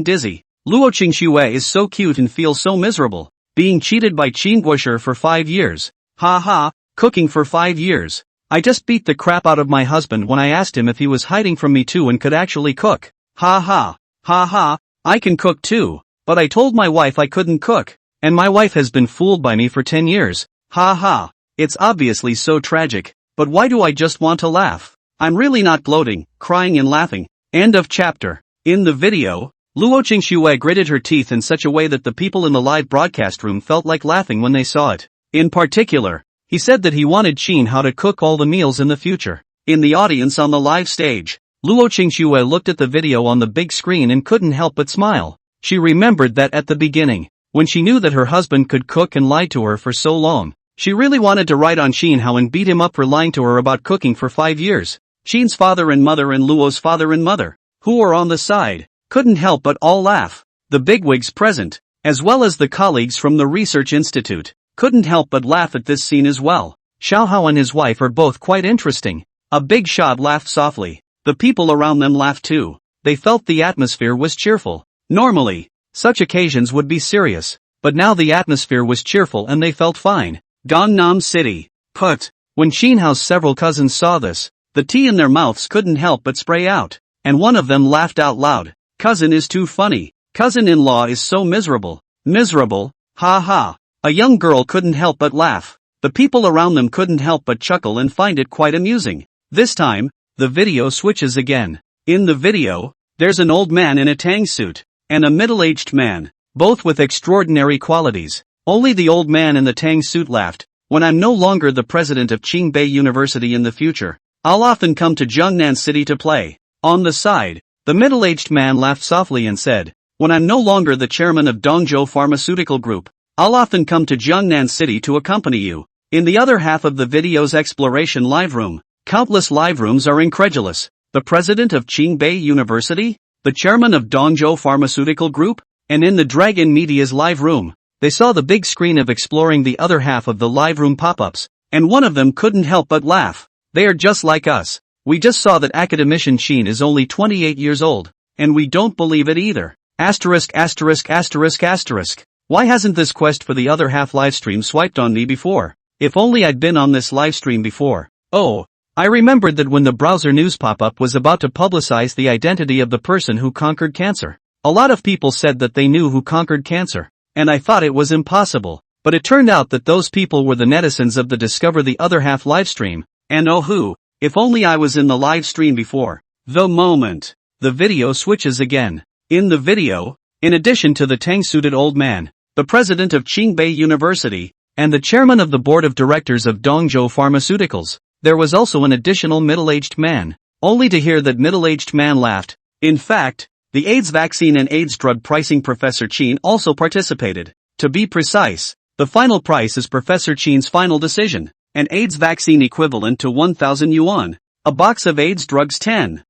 dizzy. Luo Qingxue is so cute and feels so miserable, being cheated by Qingguosher for 5 years. Ha ha, cooking for 5 years. I just beat the crap out of my husband when I asked him if he was hiding from me too and could actually cook. Ha ha, ha ha, I can cook too, but I told my wife I couldn't cook, and my wife has been fooled by me for 10 years. Ha ha, it's obviously so tragic, but why do I just want to laugh? I'm really not gloating, crying and laughing. End of chapter. In the video, Luo Qingxue gritted her teeth in such a way that the people in the live broadcast room felt like laughing when they saw it. In particular, he said that he wanted Shin Hao to cook all the meals in the future. In the audience on the live stage, Luo Qingxue looked at the video on the big screen and couldn't help but smile. She remembered that at the beginning, when she knew that her husband could cook and lied to her for so long, she really wanted to write on Shin Hao and beat him up for lying to her about cooking for 5 years. Shin's father and mother and Luo's father and mother, who were on the side, couldn't help but all laugh. The bigwigs present, as well as the colleagues from the research institute, couldn't help but laugh at this scene as well. Xiao Hao and his wife are both quite interesting. A big shot laughed softly. The people around them laughed too. They felt the atmosphere was cheerful. Normally, such occasions would be serious, but now the atmosphere was cheerful and they felt fine. Gangnam City. Put. When Shin Hao's several cousins saw this, the tea in their mouths couldn't help but spray out, and one of them laughed out loud. Cousin is too funny. Cousin-in-law is so miserable. Miserable? Ha ha. A young girl couldn't help but laugh. The people around them couldn't help but chuckle and find it quite amusing. This time, the video switches again. In the video, there's an old man in a tang suit, and a middle-aged man, both with extraordinary qualities. Only the old man in the tang suit laughed. When I'm no longer the president of Qingbei University in the future, I'll often come to Jiangnan City to play. On the side, the middle-aged man laughed softly and said, when I'm no longer the chairman of Dongzhou Pharmaceutical Group, I'll often come to Jiangnan City to accompany you. In the other half of the video's exploration live room, countless live rooms are incredulous. The president of Qingbei University? The chairman of Dongzhou Pharmaceutical Group? And in the Dragon Media's live room, they saw the big screen of exploring the other half of the live room pop-ups, and one of them couldn't help but laugh. They are just like us. We just saw that academician Shin is only 28 years old, and we don't believe it either. Asterisk asterisk asterisk asterisk. Why hasn't this quest for the other half livestream swiped on me before? If only I'd been on this livestream before. Oh, I remembered that when the browser news pop-up was about to publicize the identity of the person who conquered cancer, a lot of people said that they knew who conquered cancer, and I thought it was impossible, but it turned out that those people were the netizens of the Discover the Other Half livestream, and oh who, if only I was in the live stream before. The moment the video switches again. In the video, in addition to the tang-suited old man, the president of Qingbei University, and the chairman of the board of directors of Dongzhou Pharmaceuticals, there was also an additional middle-aged man, only to hear that middle-aged man laughed. In fact, the AIDS vaccine and AIDS drug pricing Professor Qin also participated. To be precise, the final price is Professor Qin's final decision, an AIDS vaccine equivalent to 1,000 yuan. A box of AIDS drugs 10,000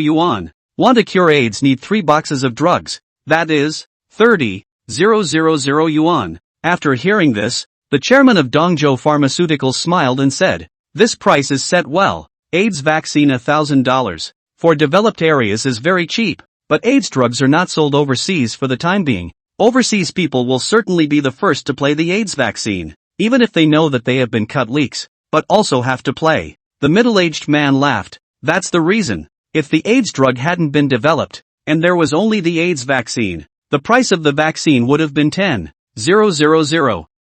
yuan. Want to cure AIDS, need 3 boxes of drugs, that is, 30,000 yuan. After hearing this, the chairman of Dongzhou Pharmaceuticals smiled and said, this price is set well. AIDS vaccine $1,000. For developed areas is very cheap, but AIDS drugs are not sold overseas for the time being. Overseas people will certainly be the first to play the AIDS vaccine, even if they know that they have been cut leaks, but also have to play. The middle-aged man laughed. That's the reason. If the AIDS drug hadn't been developed, and there was only the AIDS vaccine, the price of the vaccine would have been 10,000,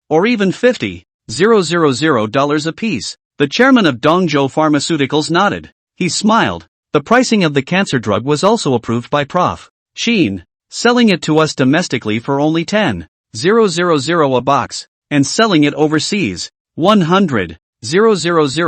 or even $50,000 apiece. The chairman of Dongzhou Pharmaceuticals nodded. He smiled. The pricing of the cancer drug was also approved by Prof. Sheen, selling it to us domestically for only 10,000 a box, and selling it overseas, 100,000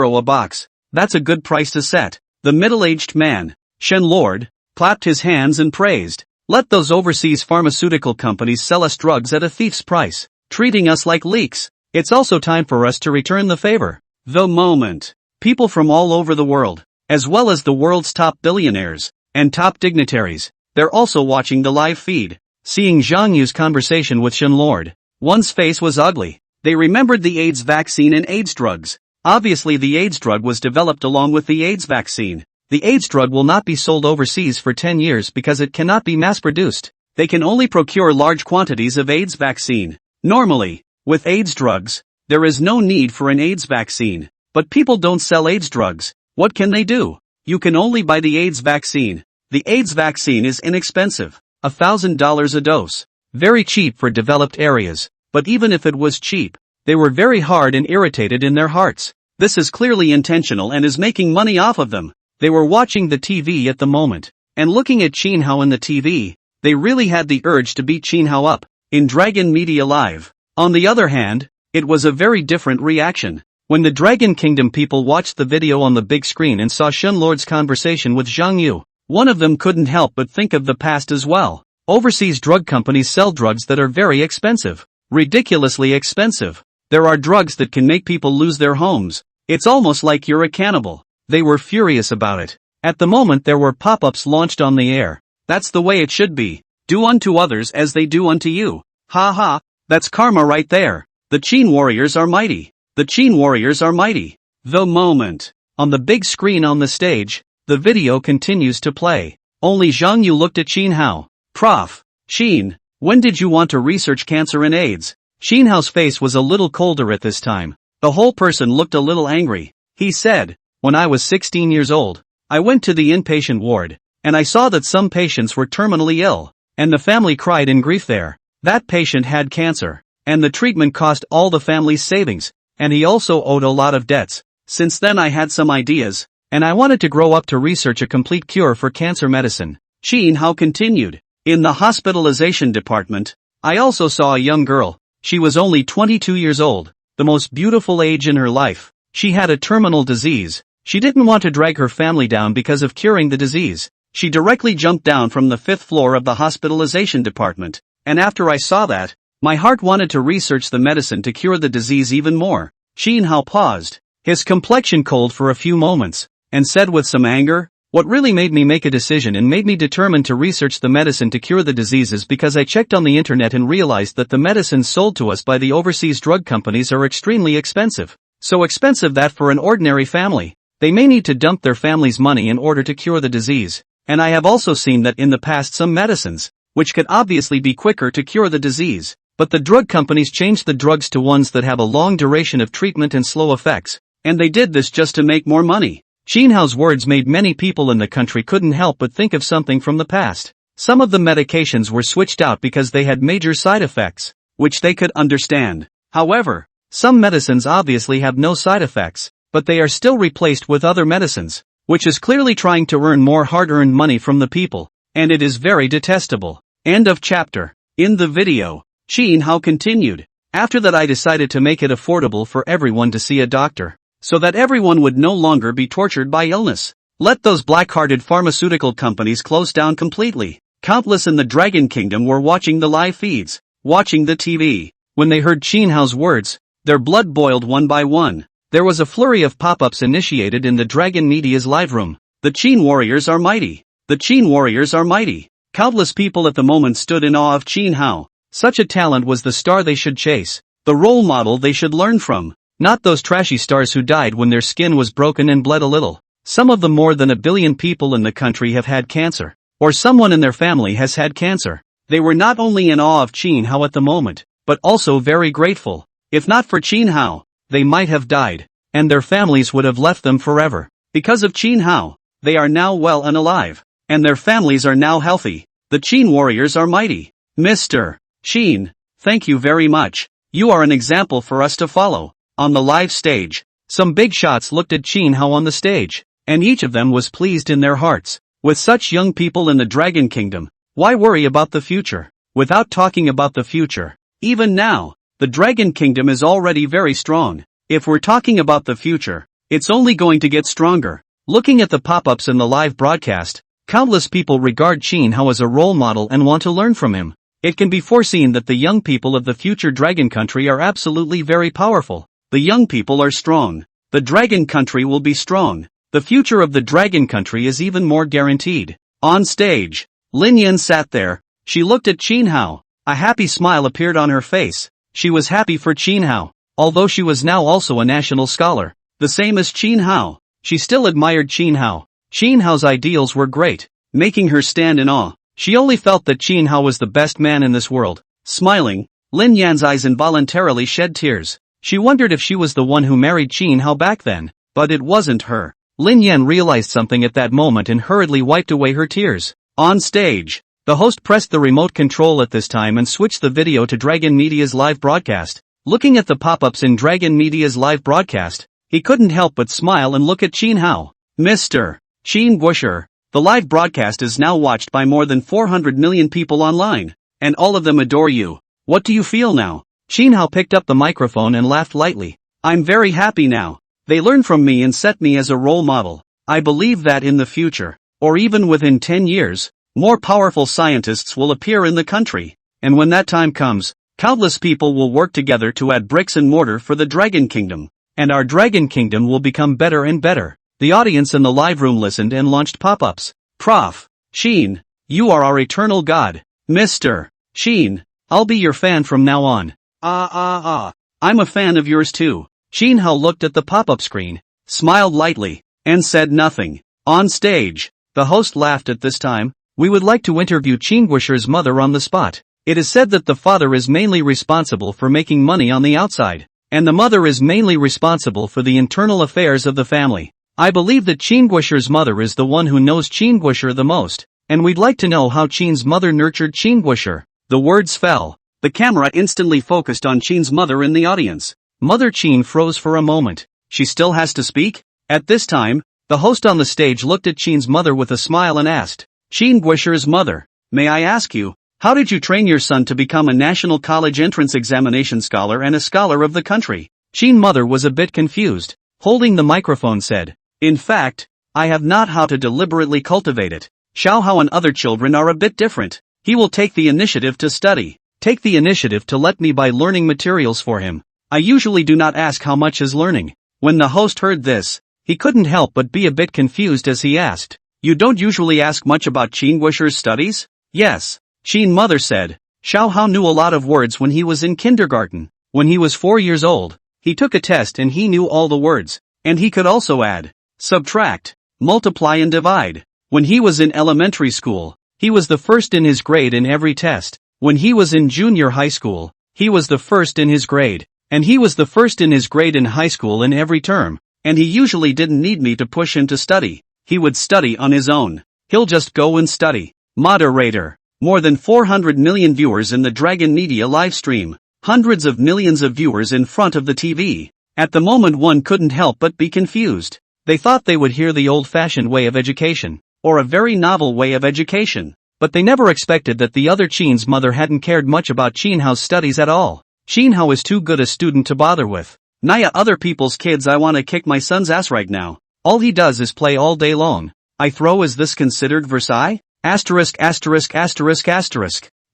a box. That's a good price to set. The middle-aged man, Shen Lord, clapped his hands and praised. Let those overseas pharmaceutical companies sell us drugs at a thief's price, treating us like leaks. It's also time for us to return the favor. The moment. People from all over the world, as well as the world's top billionaires and top dignitaries, they're also watching the live feed. Seeing Zhang Yu's conversation with Shen Lord, one's face was ugly. They remembered the AIDS vaccine and AIDS drugs. Obviously the AIDS drug was developed along with the AIDS vaccine. The AIDS drug will not be sold overseas for 10 years because it cannot be mass-produced. They can only procure large quantities of AIDS vaccine. Normally, with AIDS drugs, there is no need for an AIDS vaccine. But people don't sell AIDS drugs. What can they do? You can only buy the AIDS vaccine. The AIDS vaccine is inexpensive, $1,000 a dose. Very cheap for developed areas. But even if it was cheap, they were very hard and irritated in their hearts. This is clearly intentional and is making money off of them. They were watching the TV at the moment, and looking at Qin Hao in the TV, they really had the urge to beat Qin Hao up, in Dragon Media Live. On the other hand, it was a very different reaction. When the Dragon Kingdom people watched the video on the big screen and saw Shen Lord's conversation with Zhang Yu, one of them couldn't help but think of the past as well. Overseas drug companies sell drugs that are very expensive. Ridiculously expensive. There are drugs that can make people lose their homes. It's almost like you're a cannibal. They were furious about it. At the moment there were pop-ups launched on the air. That's the way it should be. Do unto others as they do unto you. Ha ha, that's karma right there. The Qin warriors are mighty. The Qin warriors are mighty. The moment. On the big screen on the stage, the video continues to play. Only Zhang Yu looked at Qin Hao. Prof. Sheen, when did you want to research cancer and AIDS? Qin Hao's face was a little colder at this time. The whole person looked a little angry. He said, when I was 16 years old, I went to the inpatient ward, and I saw that some patients were terminally ill, and the family cried in grief there. That patient had cancer, and the treatment cost all the family's savings, and he also owed a lot of debts. Since then I had some ideas, and I wanted to grow up to research a complete cure for cancer medicine. Qin Hao continued. In the hospitalization department, I also saw a young girl. She was only 22 years old, the most beautiful age in her life. She had a terminal disease. She didn't want to drag her family down because of curing the disease. She directly jumped down from the 5th floor of the hospitalization department, and after I saw that, my heart wanted to research the medicine to cure the disease even more. Qin Hao paused, his complexion cold for a few moments, and said with some anger, what really made me make a decision and made me determined to research the medicine to cure the diseases because I checked on the internet and realized that the medicines sold to us by the overseas drug companies are extremely expensive. So expensive that for an ordinary family, they may need to dump their family's money in order to cure the disease. And I have also seen that in the past some medicines, which could obviously be quicker to cure the disease, but the drug companies changed the drugs to ones that have a long duration of treatment and slow effects, and they did this just to make more money. Qin Hao's words made many people in the country couldn't help but think of something from the past. Some of the medications were switched out because they had major side effects, which they could understand. However, some medicines obviously have no side effects, but they are still replaced with other medicines, which is clearly trying to earn more hard-earned money from the people, and it is very detestable. End of chapter. In the video, Qin Hao continued. After that I decided to make it affordable for everyone to see a doctor, so that everyone would no longer be tortured by illness. Let those black-hearted pharmaceutical companies close down completely. Countless in the Dragon Kingdom were watching the live feeds, watching the TV. When they heard Qin Hao's words, their blood boiled one by one. There was a flurry of pop-ups initiated in the Dragon Media's live room. The Qin warriors are mighty. The Qin warriors are mighty. Countless people at the moment stood in awe of Qin Hao. Such a talent was the star they should chase, the role model they should learn from, not those trashy stars who died when their skin was broken and bled a little. Some of the more than 1 billion people in the country have had cancer, or someone in their family has had cancer. They were not only in awe of Qin Hao at the moment, but also very grateful. If not for Qin Hao, they might have died, and their families would have left them forever. Because of Qin Hao, they are now well and alive, and their families are now healthy. The Qin warriors are mighty. Mr. Qin, thank you very much. You are an example for us to follow. On the live stage, Some big shots looked at Chin Hao on the stage, and each of them was pleased in their hearts. With such young people in the Dragon Kingdom, why worry about the future? Without talking about the future, even now, the Dragon Kingdom is already very strong. If we're talking about the future, it's only going to get stronger. Looking at the pop-ups in the live broadcast, countless people regard Chin Hao as a role model and want to learn from him. It can be foreseen that the young people of the future Dragon Country are absolutely very powerful. The young people are strong. The Dragon Country will be strong. The future of the Dragon Country is even more guaranteed. On stage, Lin Yan sat there. She looked at Chin Hao. A happy smile appeared on her face. She was happy for Chin Hao, although she was now also a national scholar. The same as Chin Hao, she still admired Chin Hao. Chin Hao's ideals were great, making her stand in awe. She only felt that Chin Hao was the best man in this world. Smiling, Lin Yan's eyes involuntarily shed tears. She wondered if she was the one who married Chin Hao back then, but it wasn't her. Lin Yan realized something at that moment and hurriedly wiped away her tears. On stage, the host pressed the remote control at this time and switched the video to Dragon Media's live broadcast. Looking at the pop-ups in Dragon Media's live broadcast, he couldn't help but smile and look at Chin Hao. Mr. Chin Guosher, the live broadcast is now watched by more than 400 million people online, and all of them adore you. What do you feel now? Chin Hao picked up the microphone and laughed lightly. I'm very happy now. They learned from me and set me as a role model. I believe that in the future, or even within 10 years, more powerful scientists will appear in the country. And when that time comes, countless people will work together to add bricks and mortar for the Dragon Kingdom. And our Dragon Kingdom will become better and better. The audience in the live room listened and launched pop-ups. Prof. Chin, you are our eternal god. Mr. Chin, I'll be your fan from now on. I'm a fan of yours too. Chin Hao looked at the pop-up screen, smiled lightly, and said nothing. On stage, the host laughed at this time. We would like to interview Chin Guosher's mother on the spot. It is said that the father is mainly responsible for making money on the outside, and the mother is mainly responsible for the internal affairs of the family. I believe that Chin Guosher's mother is the one who knows Chin Guosher the most, and we'd like to know how Chin's mother nurtured Chin Guosher. The words fell. The camera instantly focused on Chin's mother in the audience. Mother Chin froze for a moment. She still has to speak? At this time, the host on the stage looked at Chin's mother with a smile and asked, Chin Guosher's mother, may I ask you, how did you train your son to become a national college entrance examination scholar and a scholar of the country? Chin's mother was a bit confused. Holding the microphone said, in fact, I have not how to deliberately cultivate it. Xiao Hao and other children are a bit different. He will take the initiative to study. Take the initiative to let me buy learning materials for him. I usually do not ask how much is learning. When the host heard this, he couldn't help but be a bit confused as he asked, you don't usually ask much about Chin Guosher's studies? Yes, Chin's mother said. Xiao Hao knew a lot of words when he was in kindergarten. When he was 4 years old, he took a test and he knew all the words, and he could also add, subtract, multiply and divide. When he was in elementary school, he was the first in his grade in every test. When he was in junior high school, he was the first in his grade. And he was the first in his grade in high school in every term, and he usually didn't need me to push him to study. He would study on his own. He'll just go and study. Moderator. More than 400 million viewers in the Dragon Media live stream. Hundreds of millions of viewers in front of the TV. At the moment one couldn't help but be confused. They thought they would hear the old-fashioned way of education, or a very novel way of education, but they never expected that the other Chin's mother hadn't cared much about Chin Hao's studies at all. Chin Hao is too good a student to bother with. Naya other people's kids, I wanna kick my son's ass right now. All he does is play all day long. I throw, is this considered Versailles? Asterisk.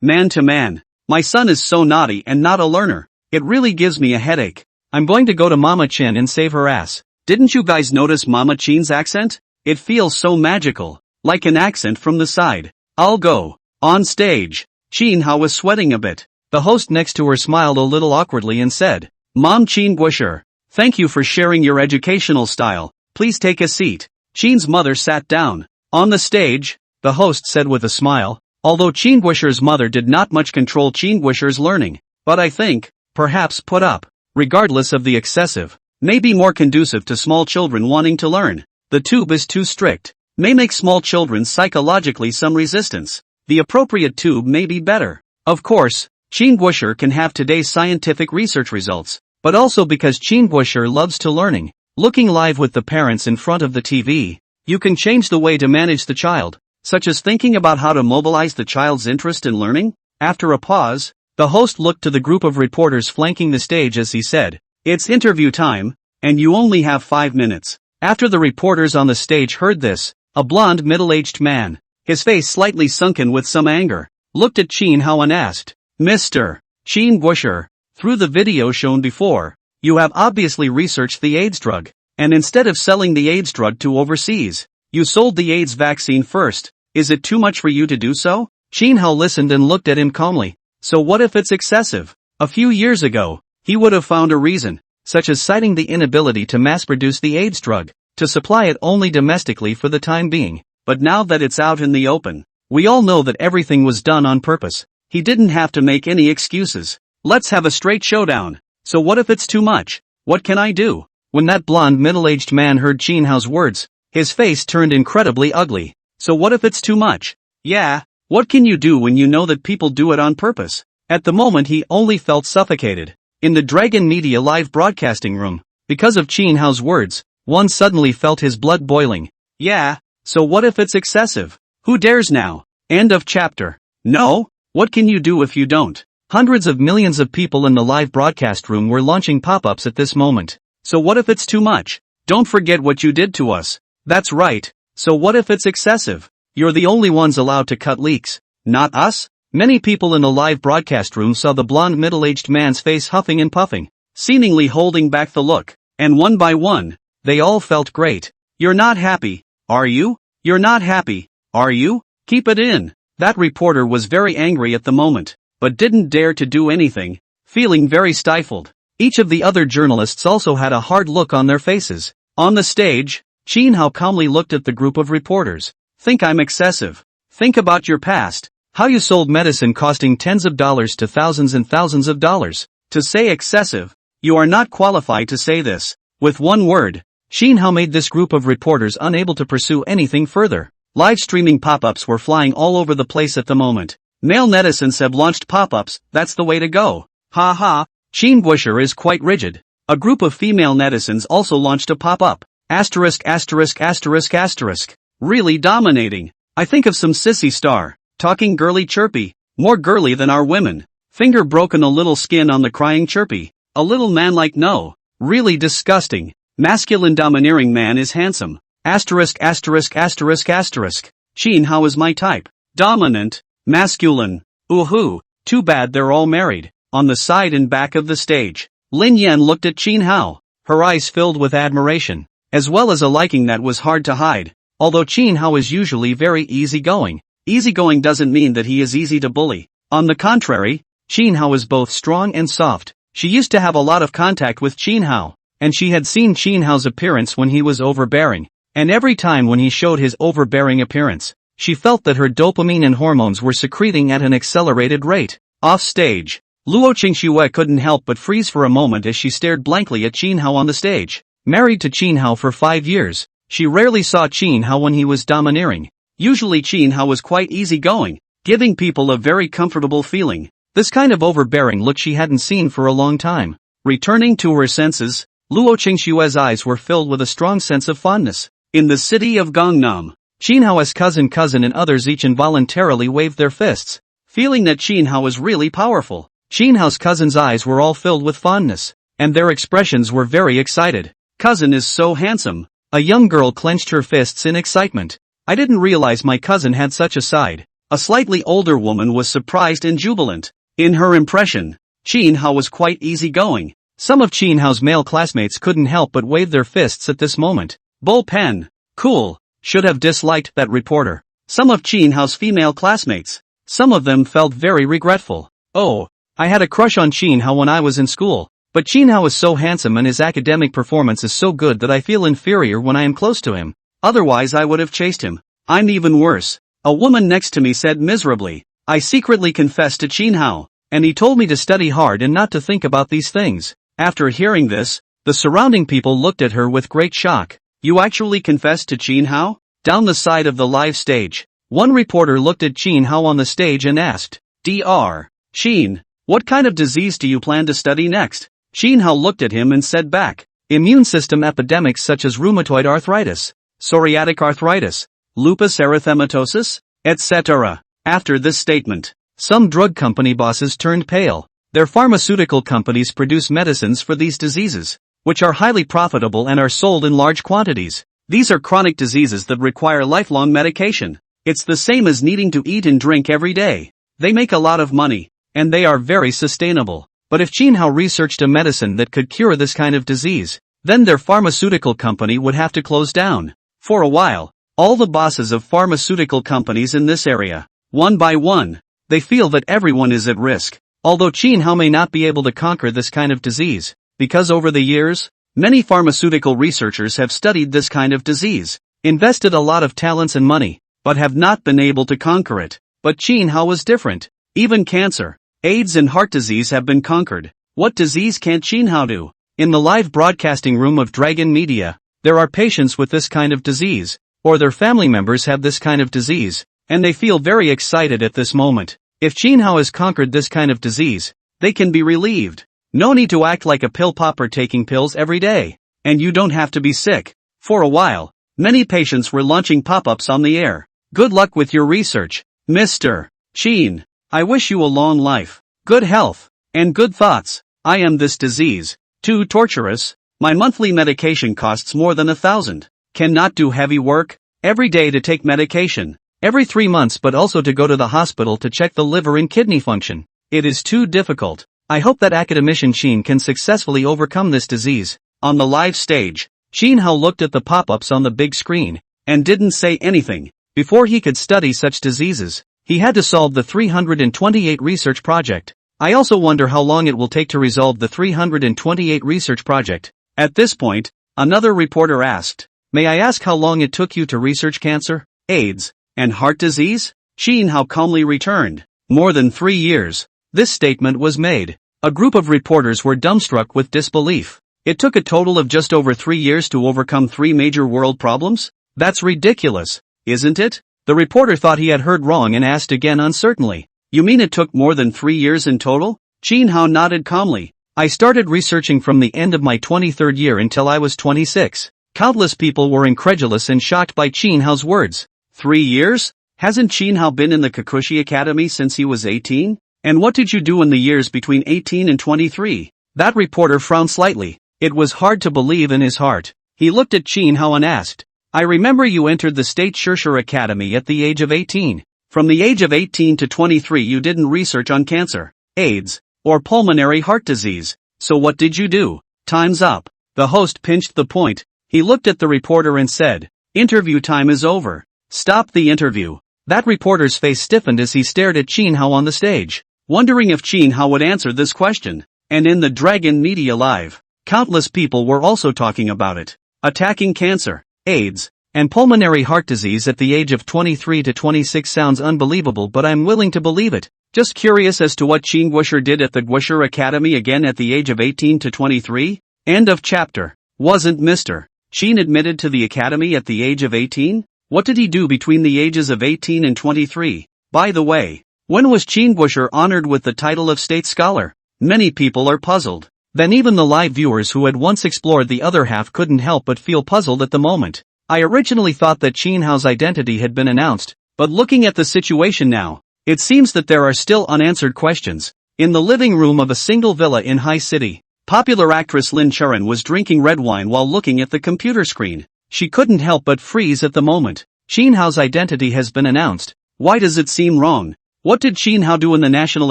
Man to man. My son is so naughty and not a learner. It really gives me a headache. I'm going to go to Mama Chen and save her ass. Didn't you guys notice Mama Chen's accent? It feels so magical. Like an accent from the side. I'll go. On stage, Chin Hao was sweating a bit. The host next to her smiled a little awkwardly and said, Mom Chin Guosher, thank you for sharing your educational style. Please take a seat. Chin's mother sat down. On the stage, the host said with a smile, although Chin Guosher's mother did not much control Chin Guosher's learning, but I think, perhaps put up, regardless of the excessive, may be more conducive to small children wanting to learn. The tube is too strict, may make small children psychologically some resistance. The appropriate tube may be better. Of course, Chin Guosher can have today's scientific research results, but also because Chin Guosher loves to learning. Looking live with the parents in front of the TV, you can change the way to manage the child, such as thinking about how to mobilize the child's interest in learning. After a pause, the host looked to the group of reporters flanking the stage as he said, "It's interview time, and you only have 5 minutes. After the reporters on the stage heard this, a blond middle-aged man, his face slightly sunken with some anger, looked at Chin Hao and asked, "Mr. Chin Guosher, through the video shown before, you have obviously researched the AIDS drug, and instead of selling the AIDS drug to overseas, you sold the AIDS vaccine first. Is it too much for you to do so?" Chin Hao listened and looked at him calmly. So what if it's excessive? A few years ago, he would have found a reason, such as citing the inability to mass-produce the AIDS drug, to supply it only domestically for the time being. But now that it's out in the open, we all know that everything was done on purpose. He didn't have to make any excuses. Let's have a straight showdown. So what if it's too much? What can I do? When that blonde middle-aged man heard Chin Hao's words, his face turned incredibly ugly. So what if it's too much? Yeah, what can you do when you know that people do it on purpose? At the moment he only felt suffocated. In the Dragon Media live broadcasting room, because of Chin Hao's words, one suddenly felt his blood boiling. Yeah, so what if it's excessive? Who dares now? End of chapter. No? What can you do if you don't? Hundreds of millions of people in the live broadcast room were launching pop-ups at this moment. So what if it's too much? Don't forget what you did to us. That's right. So what if it's excessive? You're the only ones allowed to cut leaks. Not us? Many people in the live broadcast room saw the blonde middle-aged man's face huffing and puffing, seemingly holding back the look, and one by one, they all felt great. You're not happy, are you? You're not happy, are you? Keep it in. That reporter was very angry at the moment, but didn't dare to do anything, feeling very stifled. Each of the other journalists also had a hard look on their faces. On the stage, Chin Hao calmly looked at the group of reporters. Think I'm excessive? Think about your past. How you sold medicine costing tens of dollars to thousands and thousands of dollars. To say excessive, you are not qualified to say this. With one word, Chin Hao made this group of reporters unable to pursue anything further. Live streaming pop-ups were flying all over the place at the moment. Male netizens have launched pop-ups, that's the way to go. Ha ha, Chin Guosher is quite rigid. A group of female netizens also launched a pop-up. Asterisk asterisk asterisk asterisk. Really dominating. I think of some sissy star, talking girly chirpy, more girly than our women. Finger broken, a little skin on the crying chirpy. A little man like no. Really disgusting. Masculine domineering man is handsome. Asterisk asterisk asterisk asterisk. Chin Hao is my type. Dominant. Masculine. Ooh-hoo. Too bad they're all married. On the side and back of the stage, Lin Yan looked at Chin Hao, her eyes filled with admiration, as well as a liking that was hard to hide. Although Chin Hao is usually very easygoing, easygoing doesn't mean that he is easy to bully. On the contrary, Chin Hao is both strong and soft. She used to have a lot of contact with Chin Hao, and she had seen Chin Hao's appearance when he was overbearing, and every time when he showed his overbearing appearance, she felt that her dopamine and hormones were secreting at an accelerated rate. Off stage, Luo Qingxue couldn't help but freeze for a moment as she stared blankly at Chin Hao on the stage. Married to Chin Hao for 5 years, she rarely saw Chin Hao when he was domineering. Usually Chin Hao was quite easygoing, giving people a very comfortable feeling. This kind of overbearing look she hadn't seen for a long time. Returning to her senses, Luo Qingxue's eyes were filled with a strong sense of fondness. In the city of Gangnam, Chin Hao's cousin and others each involuntarily waved their fists, feeling that Chin Hao was really powerful. Chin Hao's cousin's eyes were all filled with fondness, and their expressions were very excited. Cousin is so handsome. A young girl clenched her fists in excitement. I didn't realize my cousin had such a side. A slightly older woman was surprised and jubilant. In her impression, Chin Hao was quite easygoing. Some of Chin Hao's male classmates couldn't help but wave their fists at this moment. Bullpen. Cool. Should have disliked that reporter. Some of Chin Hao's female classmates. Some of them felt very regretful. Oh, I had a crush on Chin Hao when I was in school. But Chin Hao is so handsome and his academic performance is so good that I feel inferior when I am close to him. Otherwise I would have chased him. I'm even worse. A woman next to me said miserably. I secretly confessed to Chin Hao, and he told me to study hard and not to think about these things. After hearing this, the surrounding people looked at her with great shock. You actually confessed to Chin Hao? Down the side of the live stage, one reporter looked at Chin Hao on the stage and asked, Dr. Chin, what kind of disease do you plan to study next? Chin Hao looked at him and said back, immune system epidemics such as rheumatoid arthritis, psoriatic arthritis, lupus erythematosus, etc. After this statement, some drug company bosses turned pale. Their pharmaceutical companies produce medicines for these diseases, which are highly profitable and are sold in large quantities. These are chronic diseases that require lifelong medication. It's the same as needing to eat and drink every day. They make a lot of money, and they are very sustainable. But if Jinhao researched a medicine that could cure this kind of disease, then their pharmaceutical company would have to close down. For a while, all the bosses of pharmaceutical companies in this area, one by one, they feel that everyone is at risk. Although Jinhao may not be able to conquer this kind of disease, because over the years, many pharmaceutical researchers have studied this kind of disease, invested a lot of talents and money, but have not been able to conquer it. But Jinhao was different. Even cancer, AIDS and heart disease have been conquered. What disease can't Jinhao do? In the live broadcasting room of Dragon Media, there are patients with this kind of disease, or their family members have this kind of disease, and they feel very excited at this moment. If Jinhao has conquered this kind of disease, they can be relieved. No need to act like a pill popper taking pills every day. And you don't have to be sick. For a while, many patients were launching pop-ups on the air. Good luck with your research, Mr. Chin. I wish you a long life, good health, and good thoughts. I am this disease, too torturous. My monthly medication costs more than 1,000. Cannot do heavy work, every day to take medication, every 3 months, but also to go to the hospital to check the liver and kidney function. It is too difficult. I hope that academician Shin can successfully overcome this disease. On the live stage, Jinhao looked at the pop-ups on the big screen, and didn't say anything. Before he could study such diseases, he had to solve the 328 research project. I also wonder how long it will take to resolve the 328 research project. At this point, another reporter asked, "May I ask how long it took you to research cancer, AIDS, and heart disease?" Jinhao calmly returned, "More than 3 years. This statement was made. A group of reporters were dumbstruck with disbelief. It took a total of just over 3 years to overcome 3 major world problems? That's ridiculous, isn't it? The reporter thought he had heard wrong and asked again uncertainly, "You mean it took more than 3 years in total?" Jinhao nodded calmly. "I started researching from the end of my 23rd year until I was 26. Countless people were incredulous and shocked by Jinhao's words. 3 years? Hasn't Jinhao been in the Kikuchi Academy since he was 18? And what did you do in the years between 18 and 23? That reporter frowned slightly. It was hard to believe in his heart. He looked at Jinhao and asked, "I remember you entered the State Shusher Academy at the age of 18. From the age of 18 to 23 you didn't research on cancer, AIDS, or pulmonary heart disease. So what did you do? Time's up." The host pinched the point. He looked at the reporter and said, "Interview time is over. Stop the interview." That reporter's face stiffened as he stared at Jinhao on the stage, wondering if Jinhao would answer this question. And in the Dragon Media Live, countless people were also talking about it. Attacking cancer, AIDS, and pulmonary heart disease at the age of 23 to 26 sounds unbelievable, but I'm willing to believe it. Just curious as to what Qin Guosher did at the Guosher Academy again at the age of 18 to 23? End of chapter. Wasn't Mr. Qin admitted to the academy at the age of 18? What did he do between the ages of 18 and 23? By the way, when was Qin Guosher honored with the title of State Scholar? Many people are puzzled. Then even the live viewers who had once explored the other half couldn't help but feel puzzled at the moment. I originally thought that Jinhao's identity had been announced, but looking at the situation now, it seems that there are still unanswered questions. In the living room of a single villa in High City, popular actress Lin Churan was drinking red wine while looking at the computer screen. She couldn't help but freeze at the moment. Jinhao's identity has been announced. Why does it seem wrong? What did Jinhao do in the National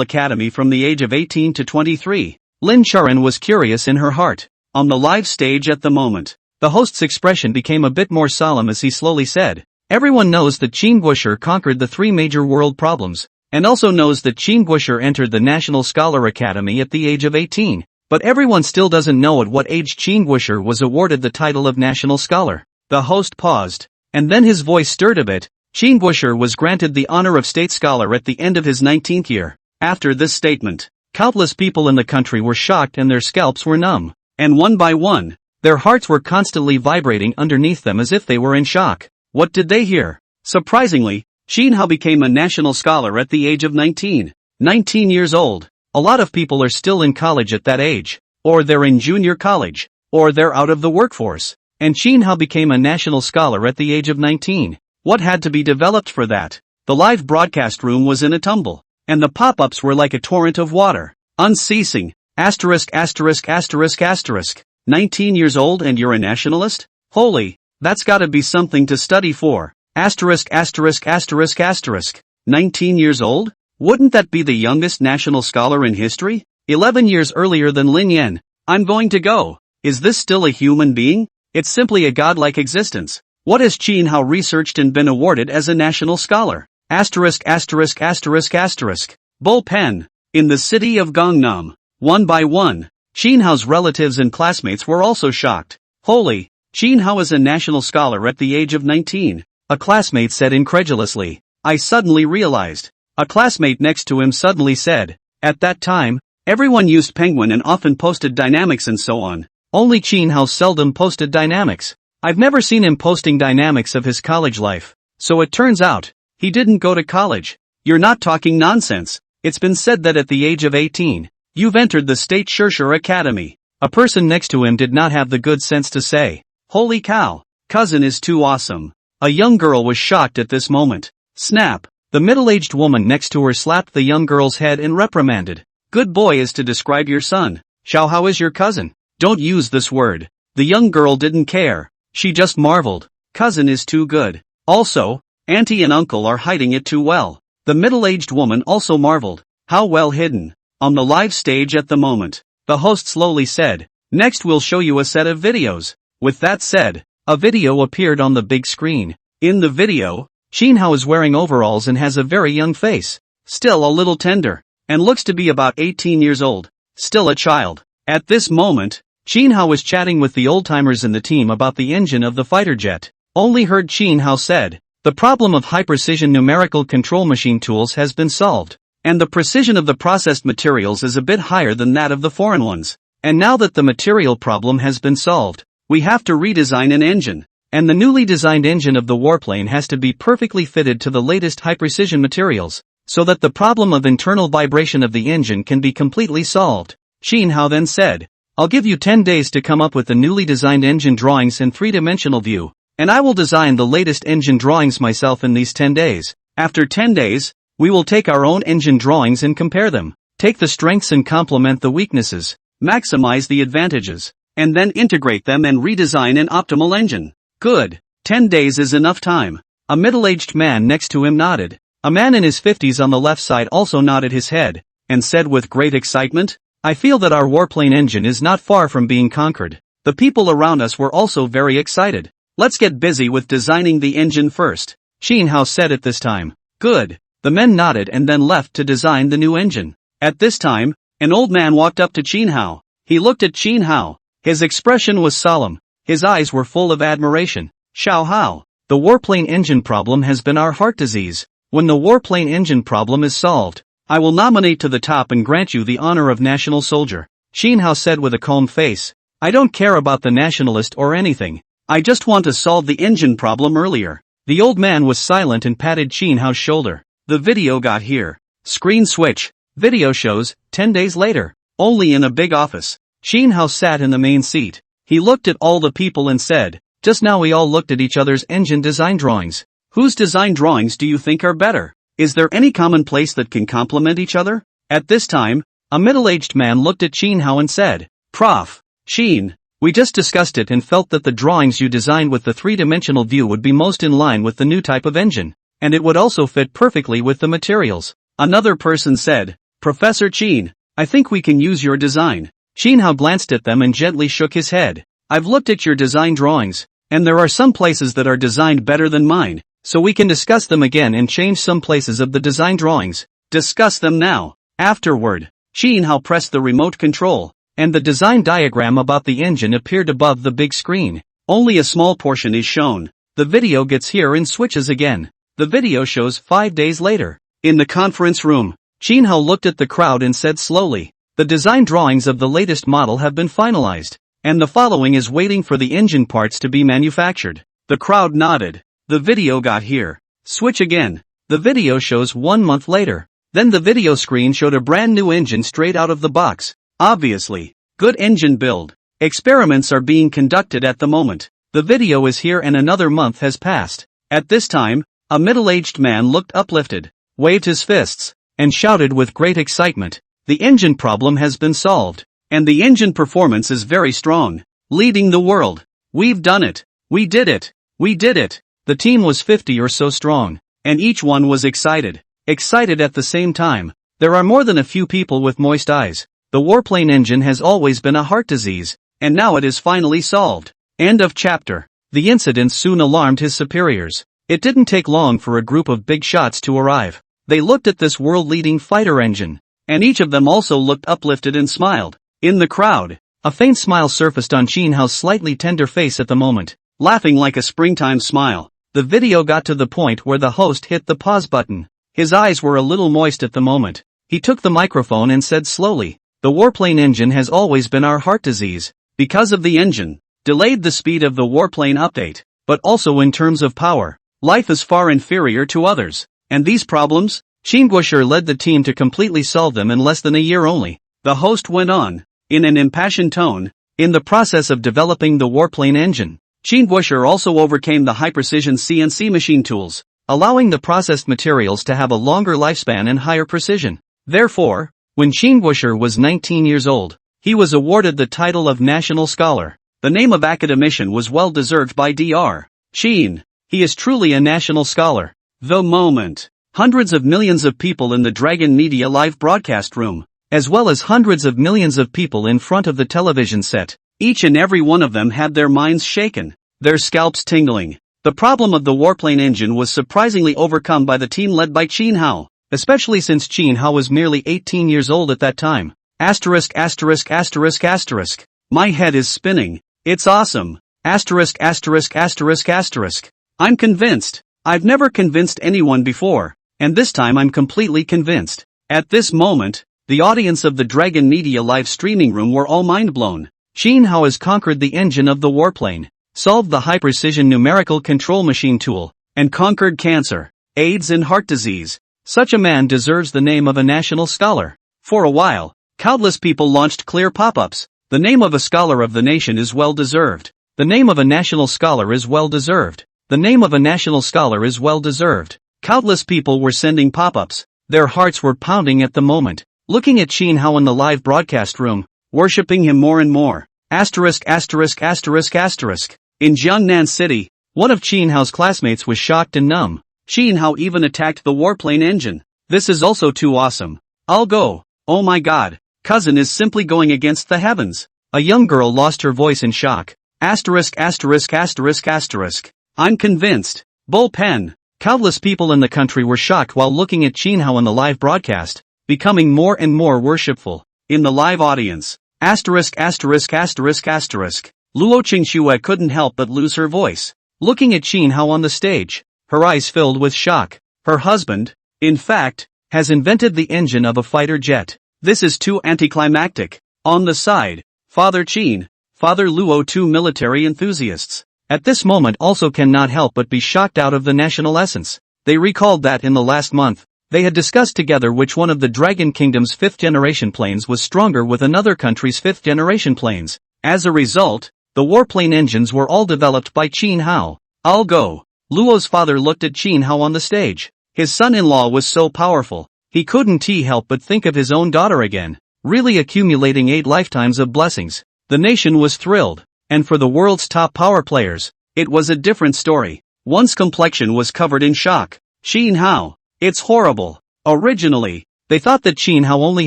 Academy from the age of 18 to 23? Lin Churan was curious in her heart. On the live stage at the moment, the host's expression became a bit more solemn as he slowly said, "Everyone knows that Qin Guosher conquered the 3 major world problems, and also knows that Qin Guosher entered the National Scholar Academy at the age of 18. But everyone still doesn't know at what age Qin Guosher was awarded the title of National Scholar." The host paused, and then his voice stirred a bit. Qin Guosher was granted the honor of State Scholar at the end of his 19th year. After this statement, countless people in the country were shocked and their scalps were numb. And one by one, their hearts were constantly vibrating underneath them as if they were in shock. What did they hear? Surprisingly, Jinhao became a national scholar at the age of 19. 19 years old. A lot of people are still in college at that age. Or they're in junior college. or they're out of the workforce. And Chin Hao became a national scholar at the age of 19. What had to be developed for that? The live broadcast room was in a tumble, and the pop-ups were like a torrent of water, unceasing. Asterisk asterisk asterisk asterisk. 19 years old and you're a nationalist? Holy, that's gotta be something to study for. Asterisk asterisk asterisk asterisk. 19 years old? Wouldn't that be the youngest national scholar in history? 11 years earlier than Lin Yan. I'm going to go. Is this still a human being? It's simply a godlike existence. What has Chin Hao researched and been awarded as a national scholar? Asterisk asterisk asterisk asterisk. Bull pen. In the city of Gangnam. One by one, Chin Hao's relatives and classmates were also shocked. Holy, Chin Hao is a national scholar at the age of 19. A classmate said incredulously. I suddenly realized. A classmate next to him suddenly said. At that time, everyone used Penguin and often posted dynamics and so on. Only Chin Hao seldom posted dynamics. I've never seen him posting dynamics of his college life. So it turns out, he didn't go to college. You're not talking nonsense. It's been said that at the age of 18, you've entered the State Shursher Academy. A person next to him did not have the good sense to say, holy cow, cousin is too awesome. A young girl was shocked at this moment. Snap. The middle-aged woman next to her slapped the young girl's head and reprimanded. Good boy is to describe your son. Xiao Hao is your cousin. Don't use this word. The young girl didn't care. She just marveled. Cousin is too good. Also, auntie and uncle are hiding it too well. The middle-aged woman also marveled. How well hidden. On the live stage at the moment, the host slowly said, next we'll show you a set of videos. With that said, a video appeared on the big screen. In the video, Chin Hao is wearing overalls and has a very young face. Still a little tender. And looks to be about 18 years old. Still a child. At this moment, Chin Hao was chatting with the old-timers in the team about the engine of the fighter jet. Only heard Chin Hao said, the problem of high-precision numerical control machine tools has been solved. And the precision of the processed materials is a bit higher than that of the foreign ones. And now that the material problem has been solved, we have to redesign an engine. And the newly designed engine of the warplane has to be perfectly fitted to the latest high-precision materials, so that the problem of internal vibration of the engine can be completely solved. Chin Hao then said, I'll give you 10 days to come up with the newly designed engine drawings in three-dimensional view, and I will design the latest engine drawings myself in these 10 days. After 10 days, we will take our own engine drawings and compare them, take the strengths and complement the weaknesses, maximize the advantages, and then integrate them and redesign an optimal engine. Good. 10 days is enough time. A middle-aged man next to him nodded. A man in his 50s on the left side also nodded his head, and said with great excitement, I feel that our warplane engine is not far from being conquered. The people around us were also very excited. Let's get busy with designing the engine first. Chin Hao said at this time. Good. The men nodded and then left to design the new engine. At this time, an old man walked up to Chin Hao. He looked at Chin Hao. His expression was solemn. His eyes were full of admiration. Xiao Hao, the warplane engine problem has been our heart disease. When the warplane engine problem is solved, I will nominate to the top and grant you the honor of national soldier. Chin Hao said with a calm face. I don't care about the nationalist or anything. I just want to solve the engine problem earlier. The old man was silent and patted Chin Hao's shoulder. The video got here. Screen switch. Video shows, 10 days later. Only in a big office. Chin Hao sat in the main seat. He looked at all the people and said, just now we all looked at each other's engine design drawings. Whose design drawings do you think are better? Is there any common place that can complement each other? At this time, a middle-aged man looked at Chin Hao and said, Prof. Chin, we just discussed it and felt that the drawings you designed with the three-dimensional view would be most in line with the new type of engine, and it would also fit perfectly with the materials. Another person said, Professor Chin, I think we can use your design. Chin Hao glanced at them and gently shook his head. I've looked at your design drawings, and there are some places that are designed better than mine, so we can discuss them again and change some places of the design drawings. Discuss them now. Afterward, Chin Hao pressed the remote control, and the design diagram about the engine appeared above the big screen. Only a small portion is shown. The video gets here and switches again. The video shows 5 days later. In the conference room, Chin Hao looked at the crowd and said slowly, the design drawings of the latest model have been finalized, and the following is waiting for the engine parts to be manufactured. The crowd nodded. The video got here. Switch again. The video shows 1 month later. Then the video screen showed a brand new engine straight out of the box. Obviously. Good engine build. Experiments are being conducted at the moment. The video is here and another month has passed. At this time, a middle-aged man looked uplifted, waved his fists, and shouted with great excitement, "The engine problem has been solved, and the engine performance is very strong, leading the world. We've done it. We did it. We did it." The team was 50 or so strong, and each one was excited. Excited at the same time. There are more than a few people with moist eyes. The warplane engine has always been a heart disease, and now it is finally solved. End of chapter. The incident soon alarmed his superiors. It didn't take long for a group of big shots to arrive. They looked at this world-leading fighter engine, and each of them also looked uplifted and smiled. In the crowd, a faint smile surfaced on Shin Hao's slightly tender face at the moment, laughing like a springtime smile. The video got to the point where the host hit the pause button. His eyes were a little moist at the moment. He took the microphone and said slowly, "The warplane engine has always been our heart disease, because of the engine. Delayed the speed of the warplane update, but also in terms of power. Life is far inferior to others. And these problems? Chingguosher led the team to completely solve them in less than a year only." The host went on, in an impassioned tone, "In the process of developing the warplane engine, Chingguosher also overcame the high-precision CNC machine tools, allowing the processed materials to have a longer lifespan and higher precision. Therefore, when Chingguosher was 19 years old, he was awarded the title of National Scholar. The name of academician was well deserved by Dr. Chin. He is truly a national scholar." The moment. Hundreds of millions of people in the Dragon Media live broadcast room, as well as hundreds of millions of people in front of the television set. Each and every one of them had their minds shaken, their scalps tingling. The problem of the warplane engine was surprisingly overcome by the team led by Shin Hao, especially since Shin Hao was merely 18 years old at that time. Asterisk asterisk asterisk asterisk. My head is spinning. It's awesome. Asterisk asterisk asterisk asterisk. I'm convinced. I've never convinced anyone before, and this time I'm completely convinced. At this moment, the audience of the Dragon Media live streaming room were all mind-blown. Shin Hao has conquered the engine of the warplane, solved the high-precision numerical control machine tool, and conquered cancer, AIDS and heart disease. Such a man deserves the name of a national scholar. For a while, countless people launched clear pop-ups. The name of a scholar of the nation is well deserved. The name of a national scholar is well deserved. The name of a national scholar is well deserved. Countless people were sending pop-ups. Their hearts were pounding at the moment, looking at Shin Hao in the live broadcast room, worshipping him more and more. Asterisk asterisk asterisk asterisk. In Jiangnan City, one of Shin Hao's classmates was shocked and numb. Shin Hao even attacked the warplane engine. This is also too awesome. I'll go. Oh my god. Cousin is simply going against the heavens. A young girl lost her voice in shock. Asterisk asterisk asterisk asterisk. I'm convinced. Bullpen. Countless people in the country were shocked while looking at Shin Hao in the live broadcast, becoming more and more worshipful. In the live audience. Asterisk asterisk asterisk asterisk. Luo Qingxue couldn't help but lose her voice, looking at Shin Hao on the stage. Her eyes filled with shock. Her husband, in fact, has invented the engine of a fighter jet. This is too anticlimactic. On the side, Father Qin, Father Luo, two military enthusiasts, at this moment also cannot help but be shocked out of the national essence. They recalled that in the last month, they had discussed together which one of the Dragon Kingdom's fifth-generation planes was stronger with another country's fifth-generation planes. As a result, the warplane engines were all developed by Shin Hao. I'll go. Luo's father looked at Shin Hao on the stage. His son-in-law was so powerful, he couldn't help but think of his own daughter again, really accumulating 8 lifetimes of blessings. The nation was thrilled, and for the world's top power players, it was a different story. One's complexion was covered in shock. Shin Hao. It's horrible. Originally, they thought that Shin Hao only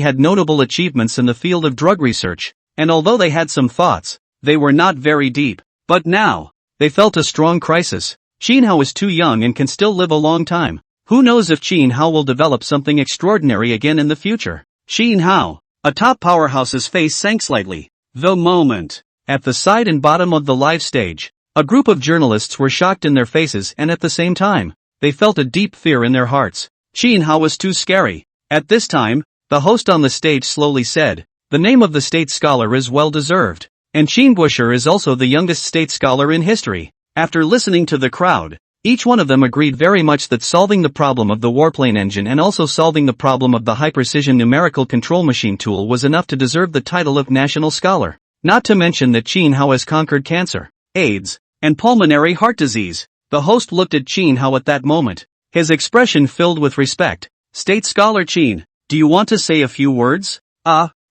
had notable achievements in the field of drug research, and although they had some thoughts, they were not very deep. But now, they felt a strong crisis. Shin Hao is too young and can still live a long time. Who knows if Shin Hao will develop something extraordinary again in the future. Shin Hao. A top powerhouse's face sank slightly. The moment. At the side and bottom of the live stage, a group of journalists were shocked in their faces and at the same time, they felt a deep fear in their hearts. Shin Hao was too scary. At this time, the host on the stage slowly said, "The name of the state scholar is well deserved, and Chingguosher is also the youngest state scholar in history." After listening to the crowd, each one of them agreed very much that solving the problem of the warplane engine and also solving the problem of the high-precision numerical control machine tool was enough to deserve the title of national scholar. Not to mention that Chin Hao has conquered cancer, AIDS, and pulmonary heart disease. The host looked at Chin Hao at that moment, his expression filled with respect. State Scholar Chin, do you want to say a few words?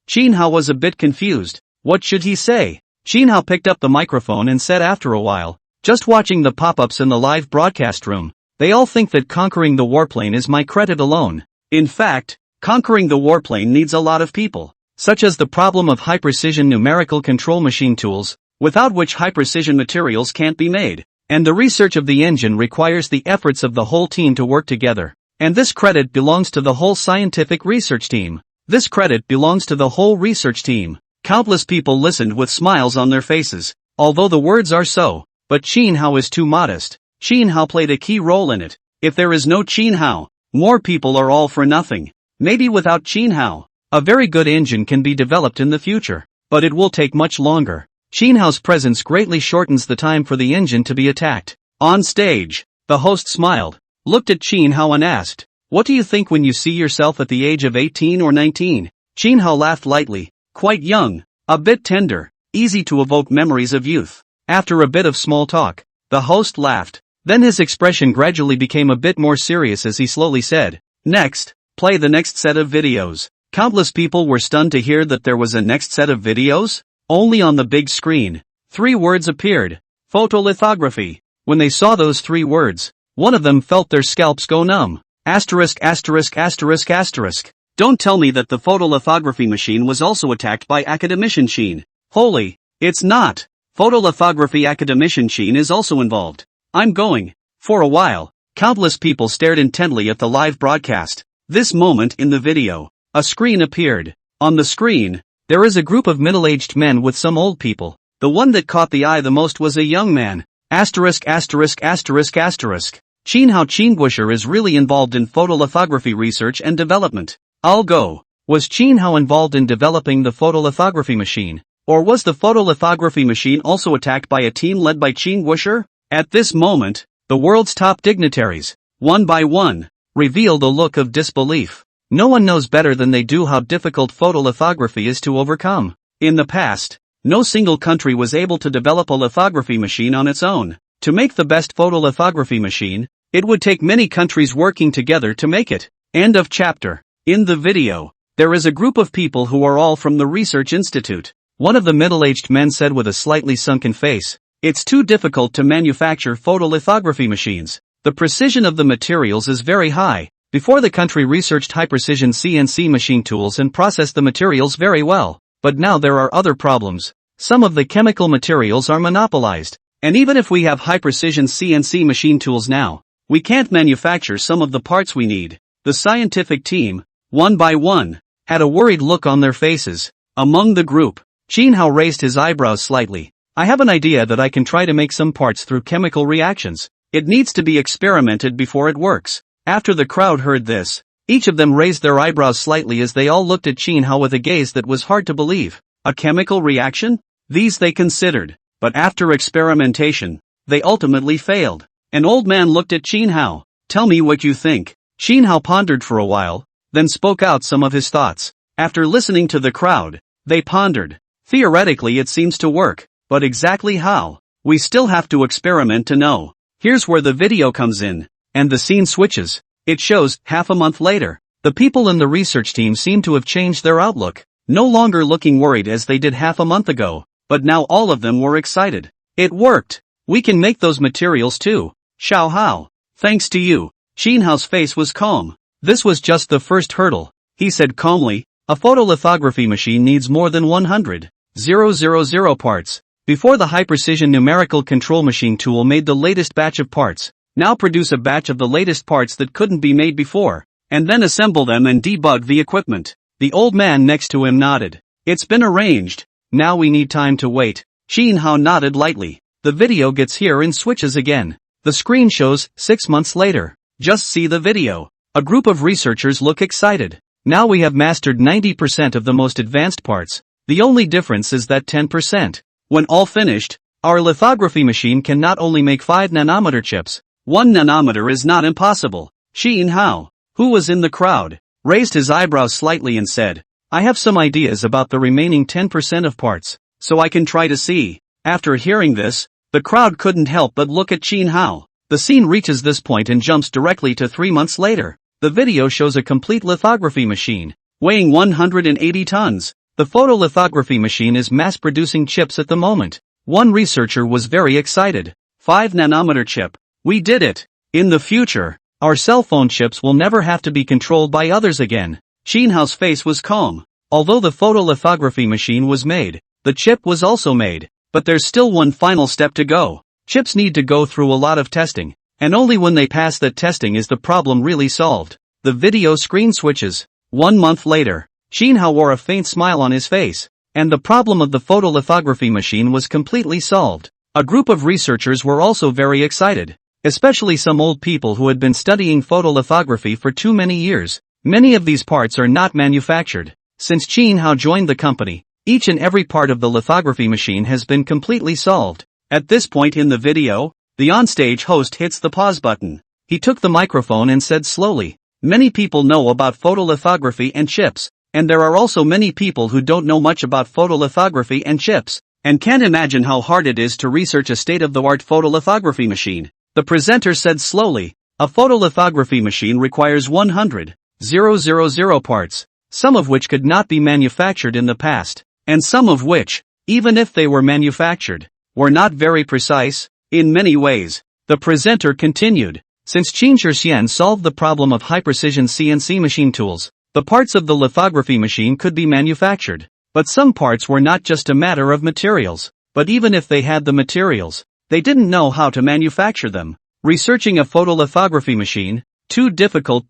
Chin Hao was a bit confused. What should he say? Chin Hao picked up the microphone and said after a while, just watching the pop-ups in the live broadcast room, they all think that conquering the warplane is my credit alone. In fact, conquering the warplane needs a lot of people, such as the problem of high-precision numerical control machine tools, without which high-precision materials can't be made. And the research of the engine requires the efforts of the whole team to work together. And this credit belongs to the whole scientific research team. This credit belongs to the whole research team. Countless people listened with smiles on their faces, although the words are so. But Chin Hao is too modest. Chin Hao played a key role in it. If there is no Chin Hao, more people are all for nothing. Maybe without Chin Hao, a very good engine can be developed in the future, but it will take much longer. Chin Hao's presence greatly shortens the time for the engine to be attacked. On stage, the host smiled, looked at Chin Hao and asked, "What do you think when you see yourself at the age of 18 or 19? Chin Hao laughed lightly, quite young, a bit tender, easy to evoke memories of youth. After a bit of small talk, the host laughed. Then his expression gradually became a bit more serious as he slowly said, "Next, play the next set of videos." Countless people were stunned to hear that there was a next set of videos. Only on the big screen, 3 words appeared. Photolithography. When they saw those 3 words, one of them felt their scalps go numb. Asterisk asterisk asterisk asterisk. Don't tell me that the photolithography machine was also attacked by academician Chin. Holy, it's not. Photolithography academician Chin is also involved. I'm going. For a while, countless people stared intently at the live broadcast. This moment in the video, a screen appeared. On the screen, there is a group of middle-aged men with some old people. The one that caught the eye the most was a young man. Asterisk asterisk asterisk asterisk. Chin Hao Chinguisher is really involved in photolithography research and development. I'll go. Was Chin Hao involved in developing the photolithography machine? Or was the photolithography machine also attacked by a team led by Chinguisher? At this moment, the world's top dignitaries, one by one, revealed a look of disbelief. No one knows better than they do how difficult photolithography is to overcome. In the past, no single country was able to develop a lithography machine on its own. To make the best photolithography machine, it would take many countries working together to make it. End of chapter. In the video, there is a group of people who are all from the research institute. One of the middle-aged men said with a slightly sunken face, "It's too difficult to manufacture photolithography machines. The precision of the materials is very high." Before the country researched high-precision CNC machine tools and processed the materials very well. But now there are other problems. Some of the chemical materials are monopolized. And even if we have high-precision CNC machine tools now, we can't manufacture some of the parts we need. The scientific team, one by one, had a worried look on their faces. Among the group, Chin Hao raised his eyebrows slightly. "I have an idea that I can try to make some parts through chemical reactions. It needs to be experimented before it works." After the crowd heard this, each of them raised their eyebrows slightly as they all looked at Chin Hao with a gaze that was hard to believe. A chemical reaction? These they considered, but after experimentation, they ultimately failed. An old man looked at Chin Hao. "Tell me what you think." Chin Hao pondered for a while, then spoke out some of his thoughts. After listening to the crowd, they pondered. "Theoretically it seems to work, but exactly how? We still have to experiment to know." Here's where the video comes in. And the scene switches. It shows, half a month later, the people in the research team seem to have changed their outlook, no longer looking worried as they did half a month ago, but now all of them were excited. "It worked! We can make those materials too. Xiao Hao, thanks to you." Chin Hao's face was calm. This was just the first hurdle. He said calmly, "A photolithography machine needs more than 100,000 parts. Before the high-precision numerical control machine tool made the latest batch of parts. Now produce a batch of the latest parts that couldn't be made before, and then assemble them and debug the equipment." The old man next to him nodded. "It's been arranged. Now we need time to wait." Chin Hao nodded lightly. The video gets here and switches again. The screen shows 6 months later. Just see the video. A group of researchers look excited. "Now we have mastered 90% of the most advanced parts. The only difference is that 10%. When all finished, our lithography machine can not only make 5 nanometer chips. 1 nanometer is not impossible." Chin Hao, who was in the crowd, raised his eyebrows slightly and said, "I have some ideas about the remaining 10% of parts. so I can try to see. After hearing this, the crowd couldn't help but look at Chin Hao. The scene reaches this point and jumps directly to 3 months later. The video shows a complete lithography machine, weighing 180 tons. The photolithography machine is mass-producing chips at the moment. One researcher was very excited. 5-nanometer chip. We did it. In the future, our cell phone chips will never have to be controlled by others again. Chin Hao's face was calm. Although the photolithography machine was made, the chip was also made. But there's still one final step to go. Chips need to go through a lot of testing, and only when they pass that testing is the problem really solved. The video screen switches. 1 month later, Chin Hao wore a faint smile on his face, and the problem of the photolithography machine was completely solved. A group of researchers were also very excited, especially some old people who had been studying photolithography for too many years. Many of these parts are not manufactured. Since Chin Hao joined the company, each and every part of the lithography machine has been completely solved. At this point in the video, the onstage host hits the pause button. He took the microphone and said slowly, "Many people know about photolithography and chips, and there are also many people who don't know much about photolithography and chips, and can't imagine how hard it is to research a state-of-the-art photolithography machine." The presenter said slowly, "A photolithography machine requires 100,000 parts, some of which could not be manufactured in the past, and some of which, even if they were manufactured, were not very precise, in many ways." The presenter continued, "Since Qin Shixian solved the problem of high-precision CNC machine tools, the parts of the lithography machine could be manufactured. But some parts were not just a matter of materials, but even if they had the materials, they didn't know how to manufacture them. Researching a photolithography machine, too difficult,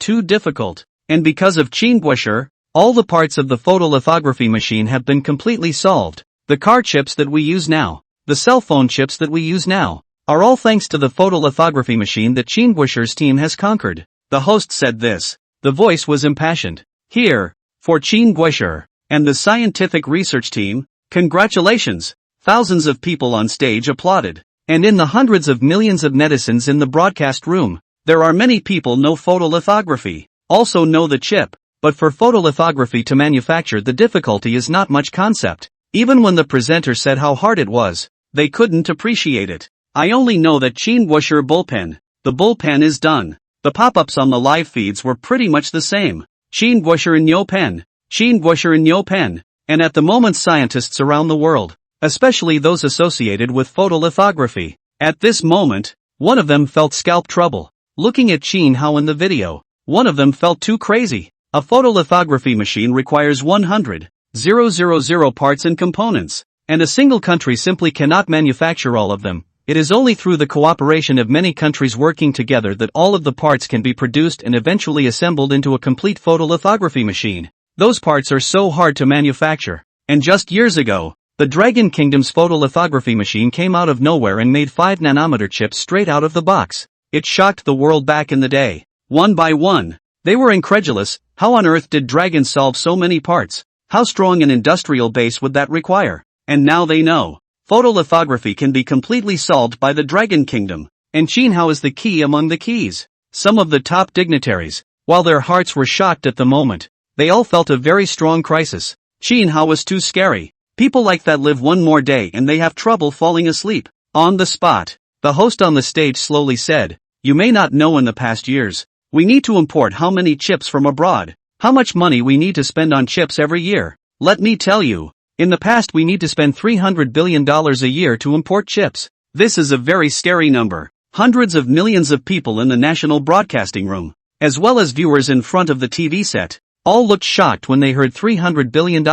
and because of Qin Guoshi, all the parts of the photolithography machine have been completely solved. The car chips that we use now, the cell phone chips that we use now, are all thanks to the photolithography machine that Qin Guoshi's team has conquered." The host said this. The voice was impassioned. "Here, for Qin Guoshi and the scientific research team, congratulations!" Thousands of people on stage applauded. And in the hundreds of millions of netizens in the broadcast room, there are many people know photolithography, also know the chip, but for photolithography to manufacture the difficulty is not much concept. Even when the presenter said how hard it was, they couldn't appreciate it. "I only know that Qin Guoshi bullpen, the bullpen is done." The pop-ups on the live feeds were pretty much the same. Qin Guoshi New Pen, Qin Guoshi New Pen, and at the moment scientists around the world, especially those associated with photolithography. At this moment, one of them felt scalp trouble. Looking at Chin Hao in the video, one of them felt too crazy. A photolithography machine requires 100,000 parts and components, and a single country simply cannot manufacture all of them. It is only through the cooperation of many countries working together that all of the parts can be produced and eventually assembled into a complete photolithography machine. Those parts are so hard to manufacture. And just years ago, the Dragon Kingdom's photolithography machine came out of nowhere and made 5-nanometer chips straight out of the box. It shocked the world back in the day. One by one, they were incredulous. How on earth did Dragon solve so many parts? How strong an industrial base would that require? And now they know. Photolithography can be completely solved by the Dragon Kingdom, and Chin Hao is the key among the keys. Some of the top dignitaries, while their hearts were shocked at the moment, they all felt a very strong crisis. Chin Hao was too scary. People like that live one more day and they have trouble falling asleep. On the spot, the host on the stage slowly said, "You may not know in the past years, we need to import how many chips from abroad, how much money we need to spend on chips every year. Let me tell you, in the past we need to spend $300 billion a year to import chips. This is a very scary number." Hundreds of millions of people in the national broadcasting room, as well as viewers in front of the TV set, all looked shocked when they heard $300 billion,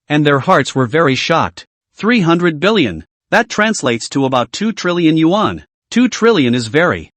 and their hearts were very shocked. 300 billion. That translates to about 2 trillion yuan. 2 trillion is very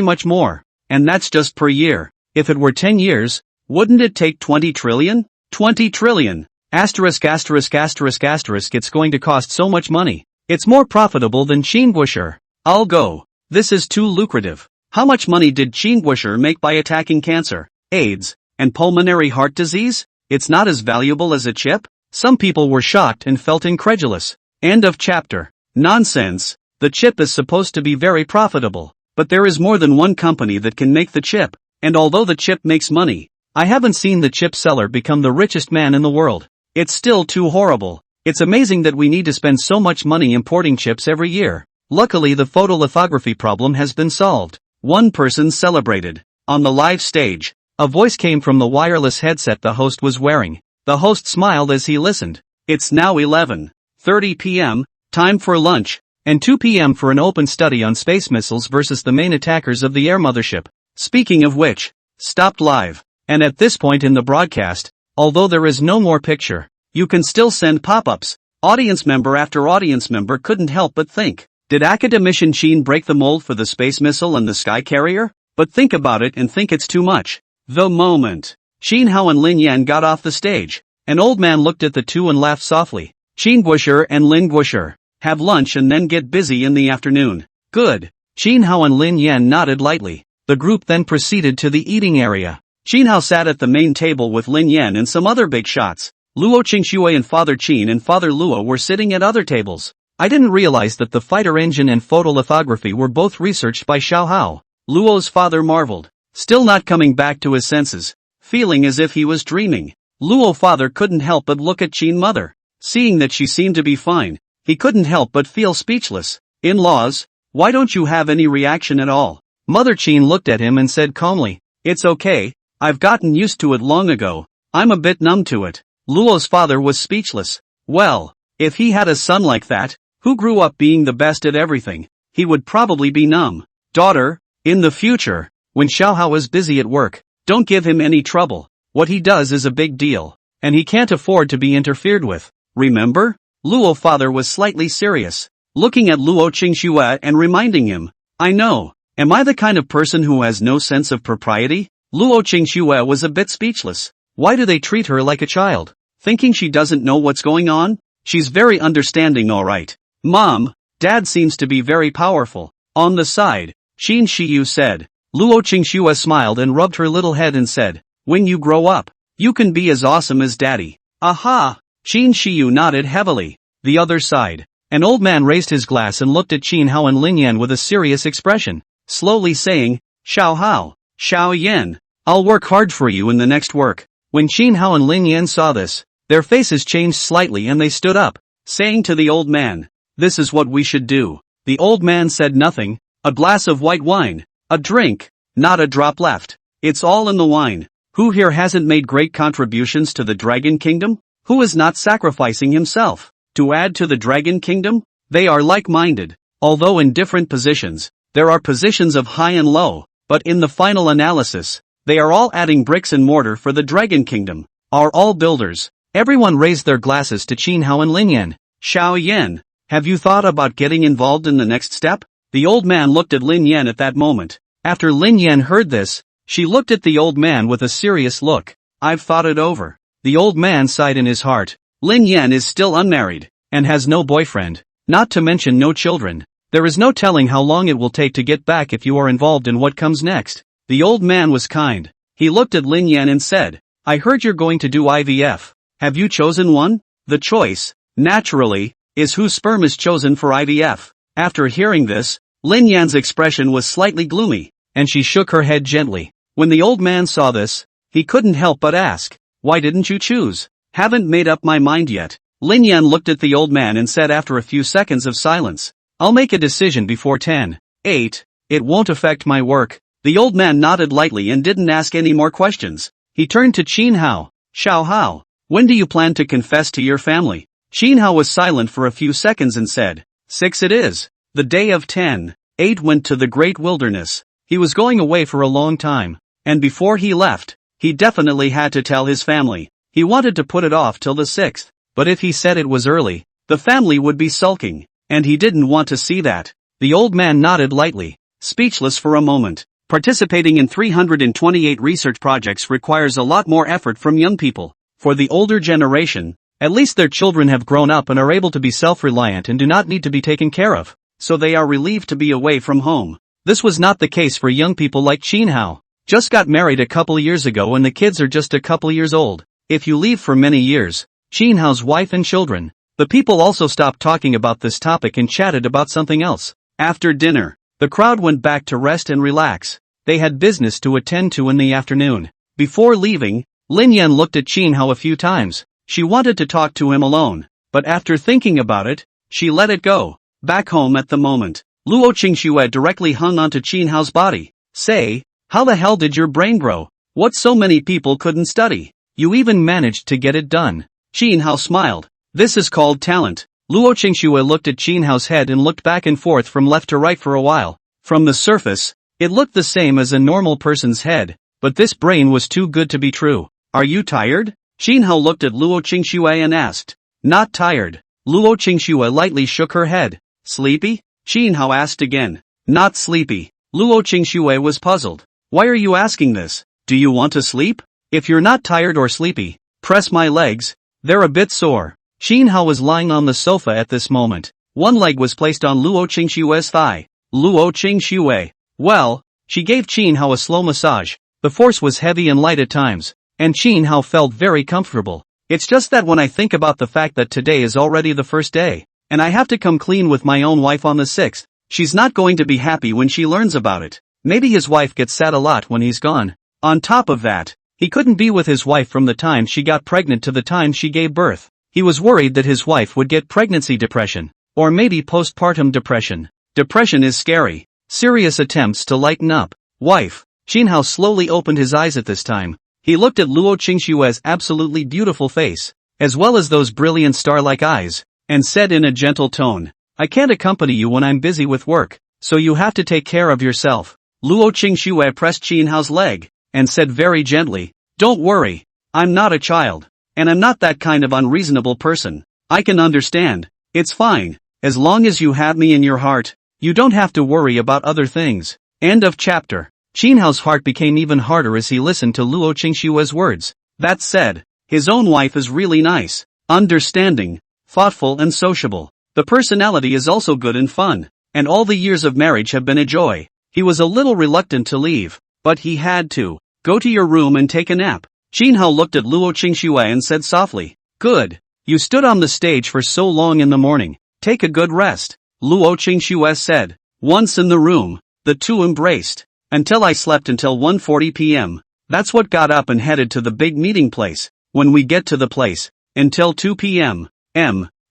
much more. And that's just per year. If it were 10 years, wouldn't it take 20 trillion? 20 trillion. Asterisk. It's going to cost so much money. It's more profitable than Qin Guoshi. I'll go. This is too lucrative. How much money did Qin Guoshi make by attacking cancer, AIDS, and pulmonary heart disease? It's not as valuable as a chip? Some people were shocked and felt incredulous. End of chapter. Nonsense. The chip is supposed to be very profitable. But there is more than one company that can make the chip. And although the chip makes money, I haven't seen the chip seller become the richest man in the world. It's still too horrible. It's amazing that we need to spend so much money importing chips every year. Luckily the photolithography problem has been solved. One person celebrated. On the live stage, a voice came from the wireless headset the host was wearing. The host smiled as he listened. It's now 11:30 p.m., time for lunch, and 2 p.m. for an open study on space missiles versus the main attackers of the air mothership. Speaking of which, stopped live. And at this point in the broadcast, although there is no more picture, you can still send pop-ups. Audience member after audience member couldn't help but think, did academician Sheen break the mold for the space missile and the sky carrier? But think about it and think it's too much. The moment Sheen Hao and Lin Yan got off the stage, an old man looked at the two and laughed softly. Sheen Guosher and Lin Guosher, have lunch and then get busy in the afternoon. Good. Sheen Hao and Lin Yan nodded lightly. The group then proceeded to the eating area. Sheen Hao sat at the main table with Lin Yan and some other big shots. Luo Qingxue and Father Qin and Father Luo were sitting at other tables. I didn't realize that the fighter engine and photolithography were both researched by Xiao Hao. Luo's father marveled, still not coming back to his senses, feeling as if he was dreaming. Luo father couldn't help but look at Qin mother. Seeing that she seemed to be fine, he couldn't help but feel speechless. In-laws, why don't you have any reaction at all? Mother Qin looked at him and said calmly, it's okay, I've gotten used to it long ago, I'm a bit numb to it. Luo's father was speechless. Well, if he had a son like that, who grew up being the best at everything, he would probably be numb. Daughter, in the future, when Xiao Hao is busy at work, don't give him any trouble. What he does is a big deal, and he can't afford to be interfered with. Remember? Luo father was slightly serious, looking at Luo Qingxue and reminding him, I know, am I the kind of person who has no sense of propriety? Luo Qingxue was a bit speechless. Why do they treat her like a child? Thinking she doesn't know what's going on? She's very understanding alright. Mom, Dad seems to be very powerful. On the side, Xin Shiyu said. Luo Qingxue smiled and rubbed her little head and said, when you grow up, you can be as awesome as Daddy. Aha! Xin Shiyu nodded heavily. The other side. An old man raised his glass and looked at Qin Hao and Lin Yan with a serious expression, slowly saying, Xiao Hao, Xiao Yan, I'll work hard for you in the next work. When Qin Hao and Lin Yan saw this, their faces changed slightly and they stood up, saying to the old man, this is what we should do. The old man said nothing. A glass of white wine, a drink, not a drop left. It's all in the wine. Who here hasn't made great contributions to the Dragon Kingdom? Who is not sacrificing himself to add to the Dragon Kingdom? They are like-minded, although in different positions. There are positions of high and low, but in the final analysis, they are all adding bricks and mortar for the Dragon Kingdom. Are all builders. Everyone raised their glasses to Qin Hao and Lin Yan. Xiao Yan, have you thought about getting involved in the next step? The old man looked at Lin Yan at that moment. After Lin Yan heard this, she looked at the old man with a serious look. I've thought it over. The old man sighed in his heart. Lin Yan is still unmarried, and has no boyfriend, not to mention no children. There is no telling how long it will take to get back if you are involved in what comes next. The old man was kind. He looked at Lin Yan and said, I heard you're going to do IVF. Have you chosen one? The choice, naturally, is whose sperm is chosen for IVF. After hearing this, Lin Yan's expression was slightly gloomy, and she shook her head gently. When the old man saw this, he couldn't help but ask, why didn't you choose? Haven't made up my mind yet. Lin Yan looked at the old man and said after a few seconds of silence, I'll make a decision before 10:08. It won't affect my work. The old man nodded lightly and didn't ask any more questions. He turned to Qin Hao. Xiao Hao, when do you plan to confess to your family? Qin Hao was silent for a few seconds and said, 6 it is. The day of 10:08 went to the great wilderness. He was going away for a long time, and before he left, he definitely had to tell his family. He wanted to put it off till the 6th, but if he said it was early, the family would be sulking, and he didn't want to see that. The old man nodded lightly, speechless for a moment. Participating in 328 research projects requires a lot more effort from young people. For the older generation, at least their children have grown up and are able to be self-reliant and do not need to be taken care of, so they are relieved to be away from home. This was not the case for young people like Qin Hao. Just got married a couple years ago and the kids are just a couple years old. If you leave for many years, Qin Hao's wife and children, the people also stopped talking about this topic and chatted about something else. After dinner, the crowd went back to rest and relax. They had business to attend to in the afternoon. Before leaving, Lin Yan looked at Qin Hao a few times. She wanted to talk to him alone, but after thinking about it, she let it go. Back home at the moment, Luo Qingxue directly hung onto Qin Hao's body. Say, how the hell did your brain grow? What so many people couldn't study? You even managed to get it done. Qin Hao smiled. This is called talent. Luo Qingxue looked at Qin Hao's head and looked back and forth from left to right for a while. From the surface, it looked the same as a normal person's head, but this brain was too good to be true. Are you tired? Qin Hao looked at Luo Qingxue and asked. Not tired. Luo Qingxue lightly shook her head. Sleepy? Qin Hao asked again. Not sleepy. Luo Qingxue was puzzled. Why are you asking this? Do you want to sleep? If you're not tired or sleepy, press my legs. They're a bit sore. Qin Hao was lying on the sofa at this moment. One leg was placed on Luo Qingxue's thigh. Luo Qingxue. Well, she gave Qin Hao a slow massage. The force was heavy and light at times, and Qin Hao felt very comfortable. It's just that when I think about the fact that today is already the first day, and I have to come clean with my own wife on the 6th, she's not going to be happy when she learns about it. Maybe his wife gets sad a lot when he's gone. On top of that, he couldn't be with his wife from the time she got pregnant to the time she gave birth. He was worried that his wife would get pregnancy depression, or maybe postpartum depression. Depression is scary. Serious attempts to lighten up. Wife. Qin Hao slowly opened his eyes at this time. He looked at Luo Qingxue's absolutely beautiful face, as well as those brilliant star-like eyes, and said in a gentle tone, I can't accompany you when I'm busy with work, so you have to take care of yourself. Luo Qingxue pressed Qin Hao's leg, and said very gently, Don't worry, I'm not a child, and I'm not that kind of unreasonable person. I can understand. It's fine, as long as you have me in your heart, you don't have to worry about other things. End of chapter. Qin Hao's heart became even harder as he listened to Luo Qingxue's words. That said, his own wife is really nice, understanding, thoughtful and sociable. The personality is also good and fun, and all the years of marriage have been a joy. He was a little reluctant to leave, but he had to. Go to your room and take a nap. Qin Hao looked at Luo Qingxue and said softly, Good. You stood on the stage for so long in the morning. Take a good rest. Luo Qingxue said. Once in the room, the two embraced. Until I slept until 1:40 p.m. That's what got up and headed to the big meeting place. When we get to the place, until 2 p.m.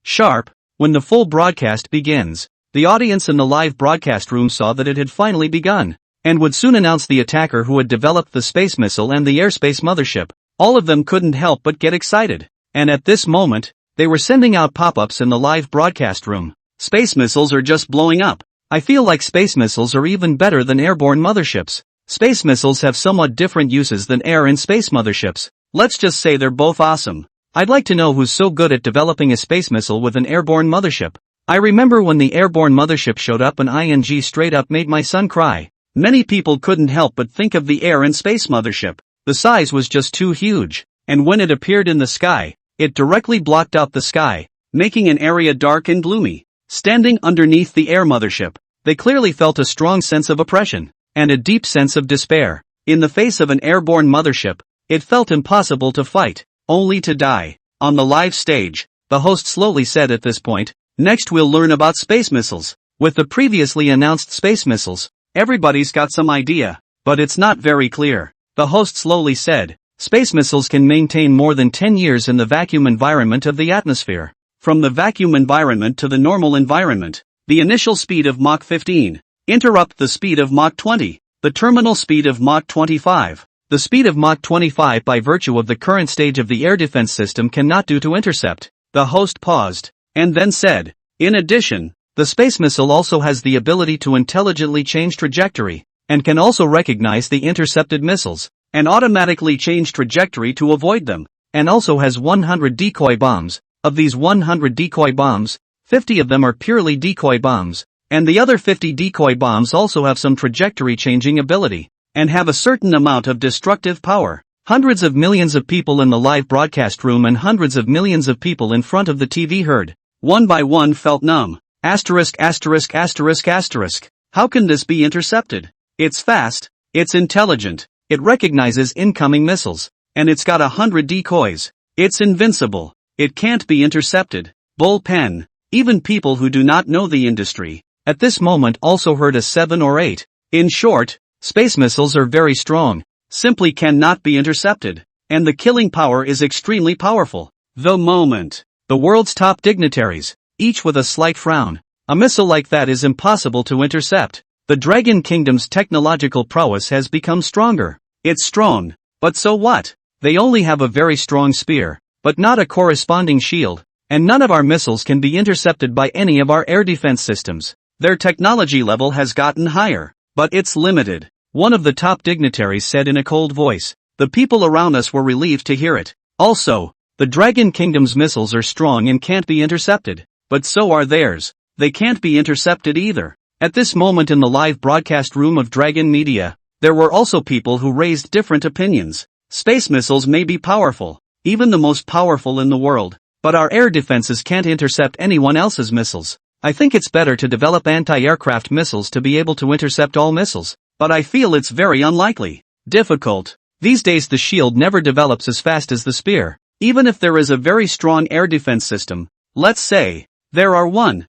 Sharp, when the full broadcast begins. The audience in the live broadcast room saw that it had finally begun, and would soon announce the attacker who had developed the space missile and the airspace mothership. All of them couldn't help but get excited. And at this moment, they were sending out pop-ups in the live broadcast room. Space missiles are just blowing up. I feel like space missiles are even better than airborne motherships. Space missiles have somewhat different uses than air and space motherships. Let's just say they're both awesome. I'd like to know who's so good at developing a space missile with an airborne mothership. I remember when the airborne mothership showed up and ING straight up made my son cry. Many people couldn't help but think of the air and space mothership. The size was just too huge, and when it appeared in the sky, it directly blocked out the sky, making an area dark and gloomy. Standing underneath the air mothership, they clearly felt a strong sense of oppression, and a deep sense of despair. In the face of an airborne mothership, it felt impossible to fight, only to die. On the live stage, the host slowly said at this point, Next we'll learn about space missiles. With the previously announced space missiles, everybody's got some idea, but it's not very clear. The host slowly said, Space missiles can maintain more than 10 years in the vacuum environment of the atmosphere. From the vacuum environment to the normal environment, the initial speed of Mach 15, interrupt the speed of Mach 20, the terminal speed of Mach 25. The speed of Mach 25 by virtue of the current stage of the air defense system cannot do to intercept. The host paused, and then said, In addition, the space missile also has the ability to intelligently change trajectory, and can also recognize the intercepted missiles, and automatically change trajectory to avoid them, and also has 100 decoy bombs. Of these 100 decoy bombs, 50 of them are purely decoy bombs, and the other 50 decoy bombs also have some trajectory changing ability, and have a certain amount of destructive power. Hundreds of millions of people in the live broadcast room and hundreds of millions of people in front of the TV heard. One by one felt numb. Asterisk. How can this be intercepted? It's fast, it's intelligent, it recognizes incoming missiles, and it's got 100 decoys. It's invincible, it can't be intercepted. Bullpen. Even people who do not know the industry, at this moment also heard a 7 or 8. In short, space missiles are very strong, simply cannot be intercepted, and the killing power is extremely powerful. The moment The world's top dignitaries, each with a slight frown. A missile like that is impossible to intercept. The Dragon Kingdom's technological prowess has become stronger. It's strong, but so what? They only have a very strong spear, but not a corresponding shield, and none of our missiles can be intercepted by any of our air defense systems. Their technology level has gotten higher, but it's limited. One of the top dignitaries said in a cold voice. The people around us were relieved to hear it. Also, the Dragon Kingdom's missiles are strong and can't be intercepted, but so are theirs. They can't be intercepted either. At this moment in the live broadcast room of Dragon Media, there were also people who raised different opinions. Space missiles may be powerful, even the most powerful in the world, but our air defenses can't intercept anyone else's missiles. I think it's better to develop anti-aircraft missiles to be able to intercept all missiles, but I feel it's very unlikely. Difficult. These days the shield never develops as fast as the spear. Even if there is a very strong air defense system, let's say, there are 1,000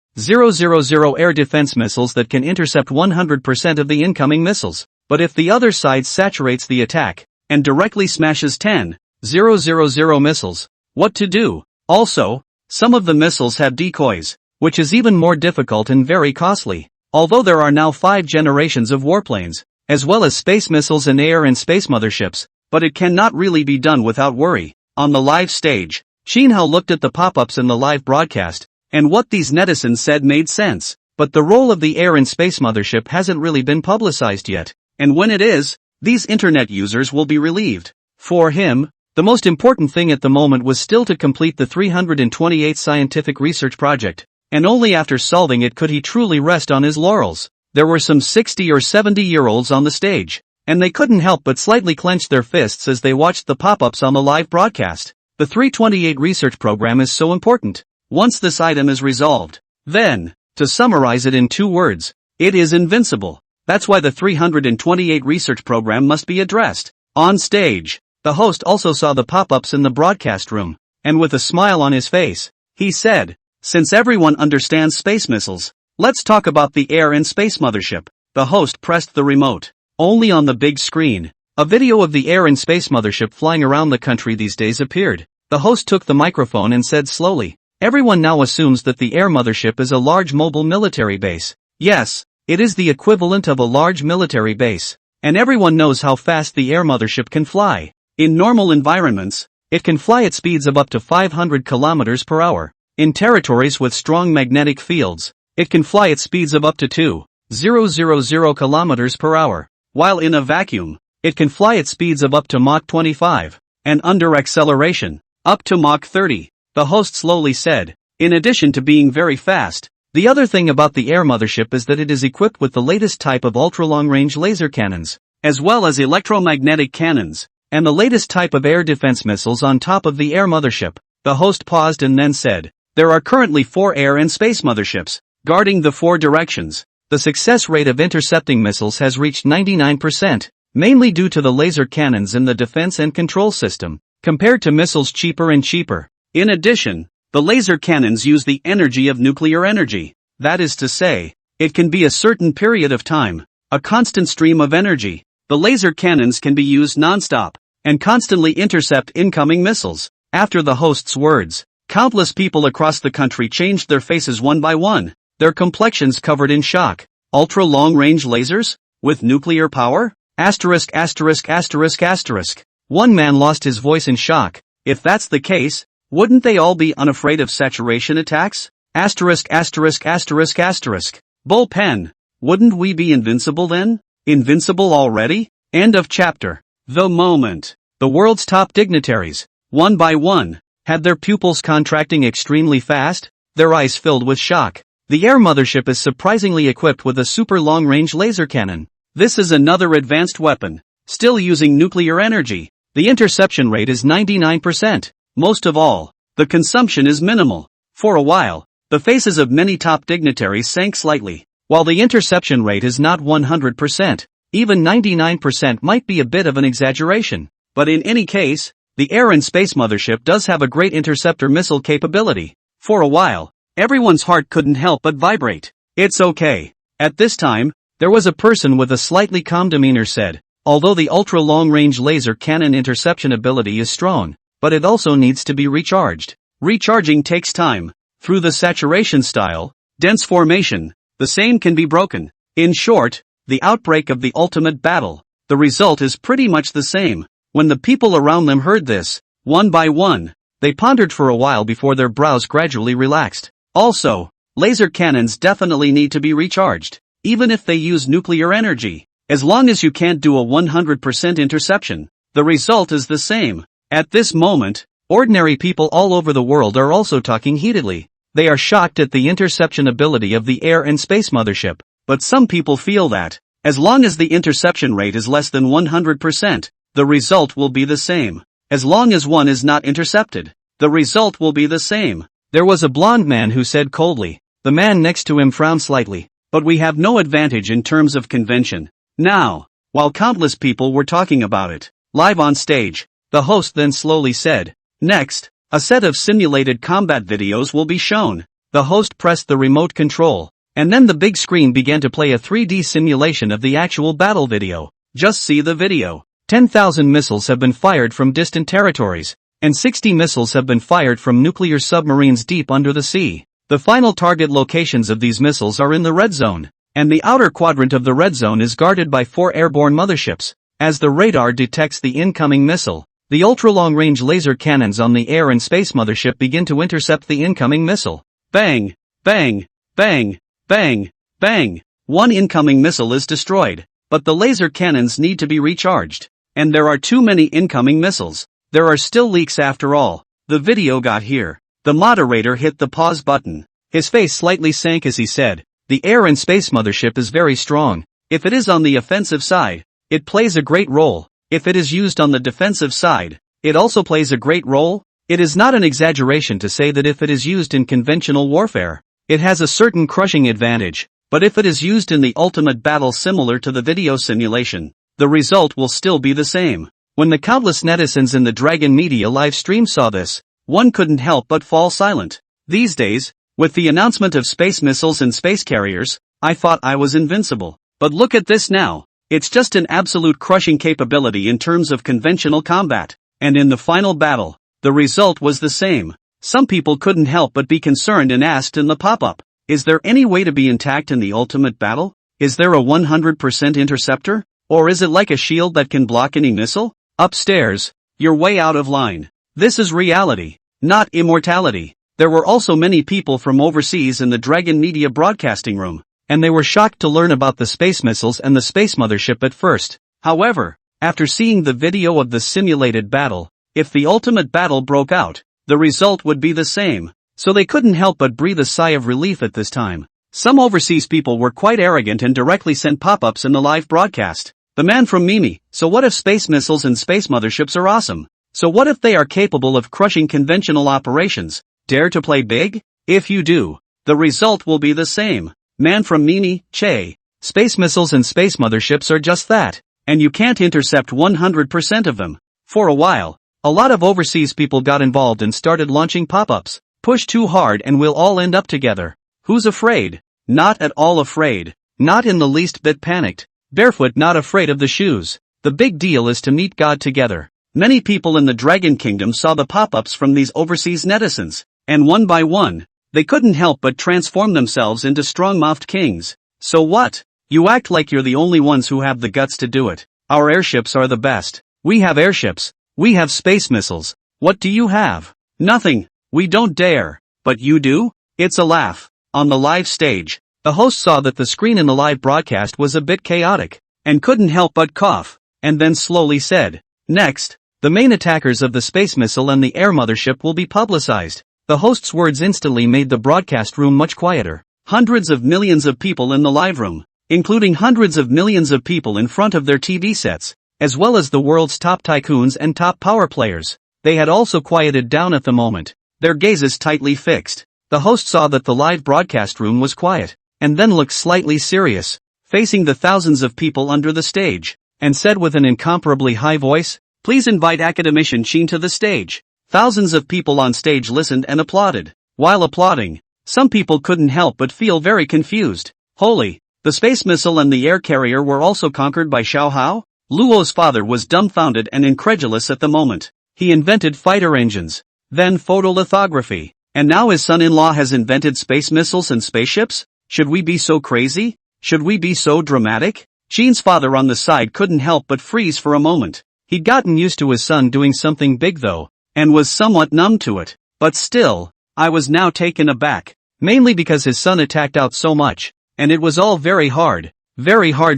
air defense missiles that can intercept 100% of the incoming missiles, but if the other side saturates the attack, and directly smashes 10,000 missiles, what to do? Also, some of the missiles have decoys, which is even more difficult and very costly. Although there are now 5 generations of warplanes, as well as space missiles and air and space motherships, but it cannot really be done without worry. On the live stage, Shinhao looked at the pop-ups in the live broadcast, and what these netizens said made sense, but the role of the air and space mothership hasn't really been publicized yet, and when it is, these internet users will be relieved. For him, the most important thing at the moment was still to complete the 328th scientific research project, and only after solving it could he truly rest on his laurels. There were some 60 or 70-year-olds on the stage, and they couldn't help but slightly clench their fists as they watched the pop-ups on the live broadcast. The 328 research program is so important. Once this item is resolved, then, to summarize it in 2 words, it is invincible. That's why the 328 research program must be addressed. On stage, the host also saw the pop-ups in the broadcast room, and with a smile on his face, he said, since everyone understands space missiles, let's talk about the air and space mothership. The host pressed the remote. Only on the big screen, a video of the air and space mothership flying around the country these days appeared. The host took the microphone and said slowly, everyone now assumes that the air mothership is a large mobile military base. Yes, it is the equivalent of a large military base. And everyone knows how fast the air mothership can fly. In normal environments, it can fly at speeds of up to 500 kilometers per hour. In territories with strong magnetic fields, it can fly at speeds of up to 2,000 kilometers per hour. While in a vacuum, it can fly at speeds of up to Mach 25, and under acceleration, up to Mach 30, the host slowly said. In addition to being very fast, the other thing about the air mothership is that it is equipped with the latest type of ultra-long-range laser cannons, as well as electromagnetic cannons, and the latest type of air defense missiles on top of the air mothership. The host paused and then said, there are currently 4 air and space motherships, guarding the 4 directions. The success rate of intercepting missiles has reached 99%, mainly due to the laser cannons in the defense and control system, compared to missiles cheaper and cheaper. In addition, the laser cannons use the energy of nuclear energy. That is to say, it can be a certain period of time, a constant stream of energy. The laser cannons can be used non-stop, and constantly intercept incoming missiles. After the host's words, countless people across the country changed their faces one by one, their complexions covered in shock. Ultra-long-range lasers? With nuclear power? Asterisk asterisk asterisk asterisk. One man lost his voice in shock. If that's the case, wouldn't they all be unafraid of saturation attacks? Asterisk asterisk asterisk asterisk. Bullpen. Wouldn't we be invincible then? Invincible already? End of chapter. The moment the world's top dignitaries, one by one, had their pupils contracting extremely fast, their eyes filled with shock. The air mothership is surprisingly equipped with a super long-range laser cannon. This is another advanced weapon, still using nuclear energy. The interception rate is 99%. Most of all, the consumption is minimal. For a while, the faces of many top dignitaries sank slightly. While the interception rate is not 100%, even 99% might be a bit of an exaggeration. But in any case, the air and space mothership does have a great interceptor missile capability. For a while, everyone's heart couldn't help but vibrate. It's okay. At this time, there was a person with a slightly calm demeanor said, although the ultra-long-range laser cannon interception ability is strong, but it also needs to be recharged. Recharging takes time. Through the saturation style, dense formation, the same can be broken. In short, the outbreak of the ultimate battle. The result is pretty much the same. When the people around them heard this, one by one, they pondered for a while before their brows gradually relaxed. Also, laser cannons definitely need to be recharged, even if they use nuclear energy. As long as you can't do a 100% interception, the result is the same. At this moment, ordinary people all over the world are also talking heatedly. They are shocked at the interception ability of the air and space mothership, but some people feel that, as long as the interception rate is less than 100%, the result will be the same. As long as one is not intercepted, the result will be the same. There was a blonde man who said coldly. The man next to him frowned slightly. But we have no advantage in terms of convention. Now, while countless people were talking about it, live on stage, the host then slowly said, "Next, a set of simulated combat videos will be shown." The host pressed the remote control, and then the big screen began to play a 3D simulation of the actual battle video. Just see the video. 10,000 missiles have been fired from distant territories, and 60 missiles have been fired from nuclear submarines deep under the sea. The final target locations of these missiles are in the red zone, and the outer quadrant of the red zone is guarded by 4 airborne motherships. As the radar detects the incoming missile, the ultra-long-range laser cannons on the air and space mothership begin to intercept the incoming missile. Bang! Bang! Bang! Bang! Bang! One incoming missile is destroyed, but the laser cannons need to be recharged. And there are too many incoming missiles. There are still leaks after all. The video got here. The moderator hit the pause button. His face slightly sank as he said, "The air and space mothership is very strong. If it is on the offensive side, it plays a great role. If it is used on the defensive side, it also plays a great role." It is not an exaggeration to say that if it is used in conventional warfare, it has a certain crushing advantage, but if it is used in the ultimate battle similar to the video simulation, the result will still be the same. When the countless netizens in the Dragon Media live stream saw this, one couldn't help but fall silent. These days, with the announcement of space missiles and space carriers, I thought I was invincible. But look at this now. It's just an absolute crushing capability in terms of conventional combat. And in the final battle, the result was the same. Some people couldn't help but be concerned and asked in the pop-up, "Is there any way to be intact in the ultimate battle? Is there a 100% interceptor? Or is it like a shield that can block any missile?" Upstairs, you're way out of line. This is reality, not immortality. There were also many people from overseas in the Dragon Media broadcasting room, and they were shocked to learn about the space missiles and the space mothership at first. However, after seeing the video of the simulated battle, if the ultimate battle broke out, the result would be the same, so they couldn't help but breathe a sigh of relief at this time. Some overseas people were quite arrogant and directly sent pop-ups in the live broadcast. The man from Mimi, "So what if space missiles and space motherships are awesome? So what if they are capable of crushing conventional operations? Dare to play big? If you do, the result will be the same." Man from Mimi, "Che. Space missiles and space motherships are just that, and you can't intercept 100% of them." For a while, a lot of overseas people got involved and started launching pop-ups. Push too hard and we'll all end up together. Who's afraid? Not at all afraid. Not in the least bit panicked. Barefoot, not afraid of the shoes. The big deal is to meet God together. Many people in the Dragon Kingdom saw the pop-ups from these overseas netizens, and one by one, they couldn't help but transform themselves into strong-mouthed kings. So what? You act like you're the only ones who have the guts to do it. Our airships are the best. We have airships. We have space missiles. What do you have? Nothing. We don't dare. But you do? It's a laugh. On the live stage, the host saw that the screen in the live broadcast was a bit chaotic, and couldn't help but cough, and then slowly said, "Next, the main attackers of the space missile and the air mothership will be publicized." The host's words instantly made the broadcast room much quieter. Hundreds of millions of people in the live room, including hundreds of millions of people in front of their TV sets, as well as the world's top tycoons and top power players. They had also quieted down at the moment, their gazes tightly fixed. The host saw that the live broadcast room was quiet, and then looked slightly serious, facing the thousands of people under the stage, and said with an incomparably high voice, "Please invite Academician Sheen to the stage." Thousands of people on stage listened and applauded. While applauding, some people couldn't help but feel very confused. Holy, the space missile and the air carrier were also conquered by Xiao Hao? Luo's father was dumbfounded and incredulous at the moment. He invented fighter engines. then photolithography. And now his son-in-law has invented space missiles and spaceships? Should we be so crazy? Should we be so dramatic? Chin's father on the side couldn't help but freeze for a moment. He'd gotten used to his son doing something big though, and was somewhat numb to it. But still, I was now taken aback. Mainly because his son attacked out so much. And it was all very hard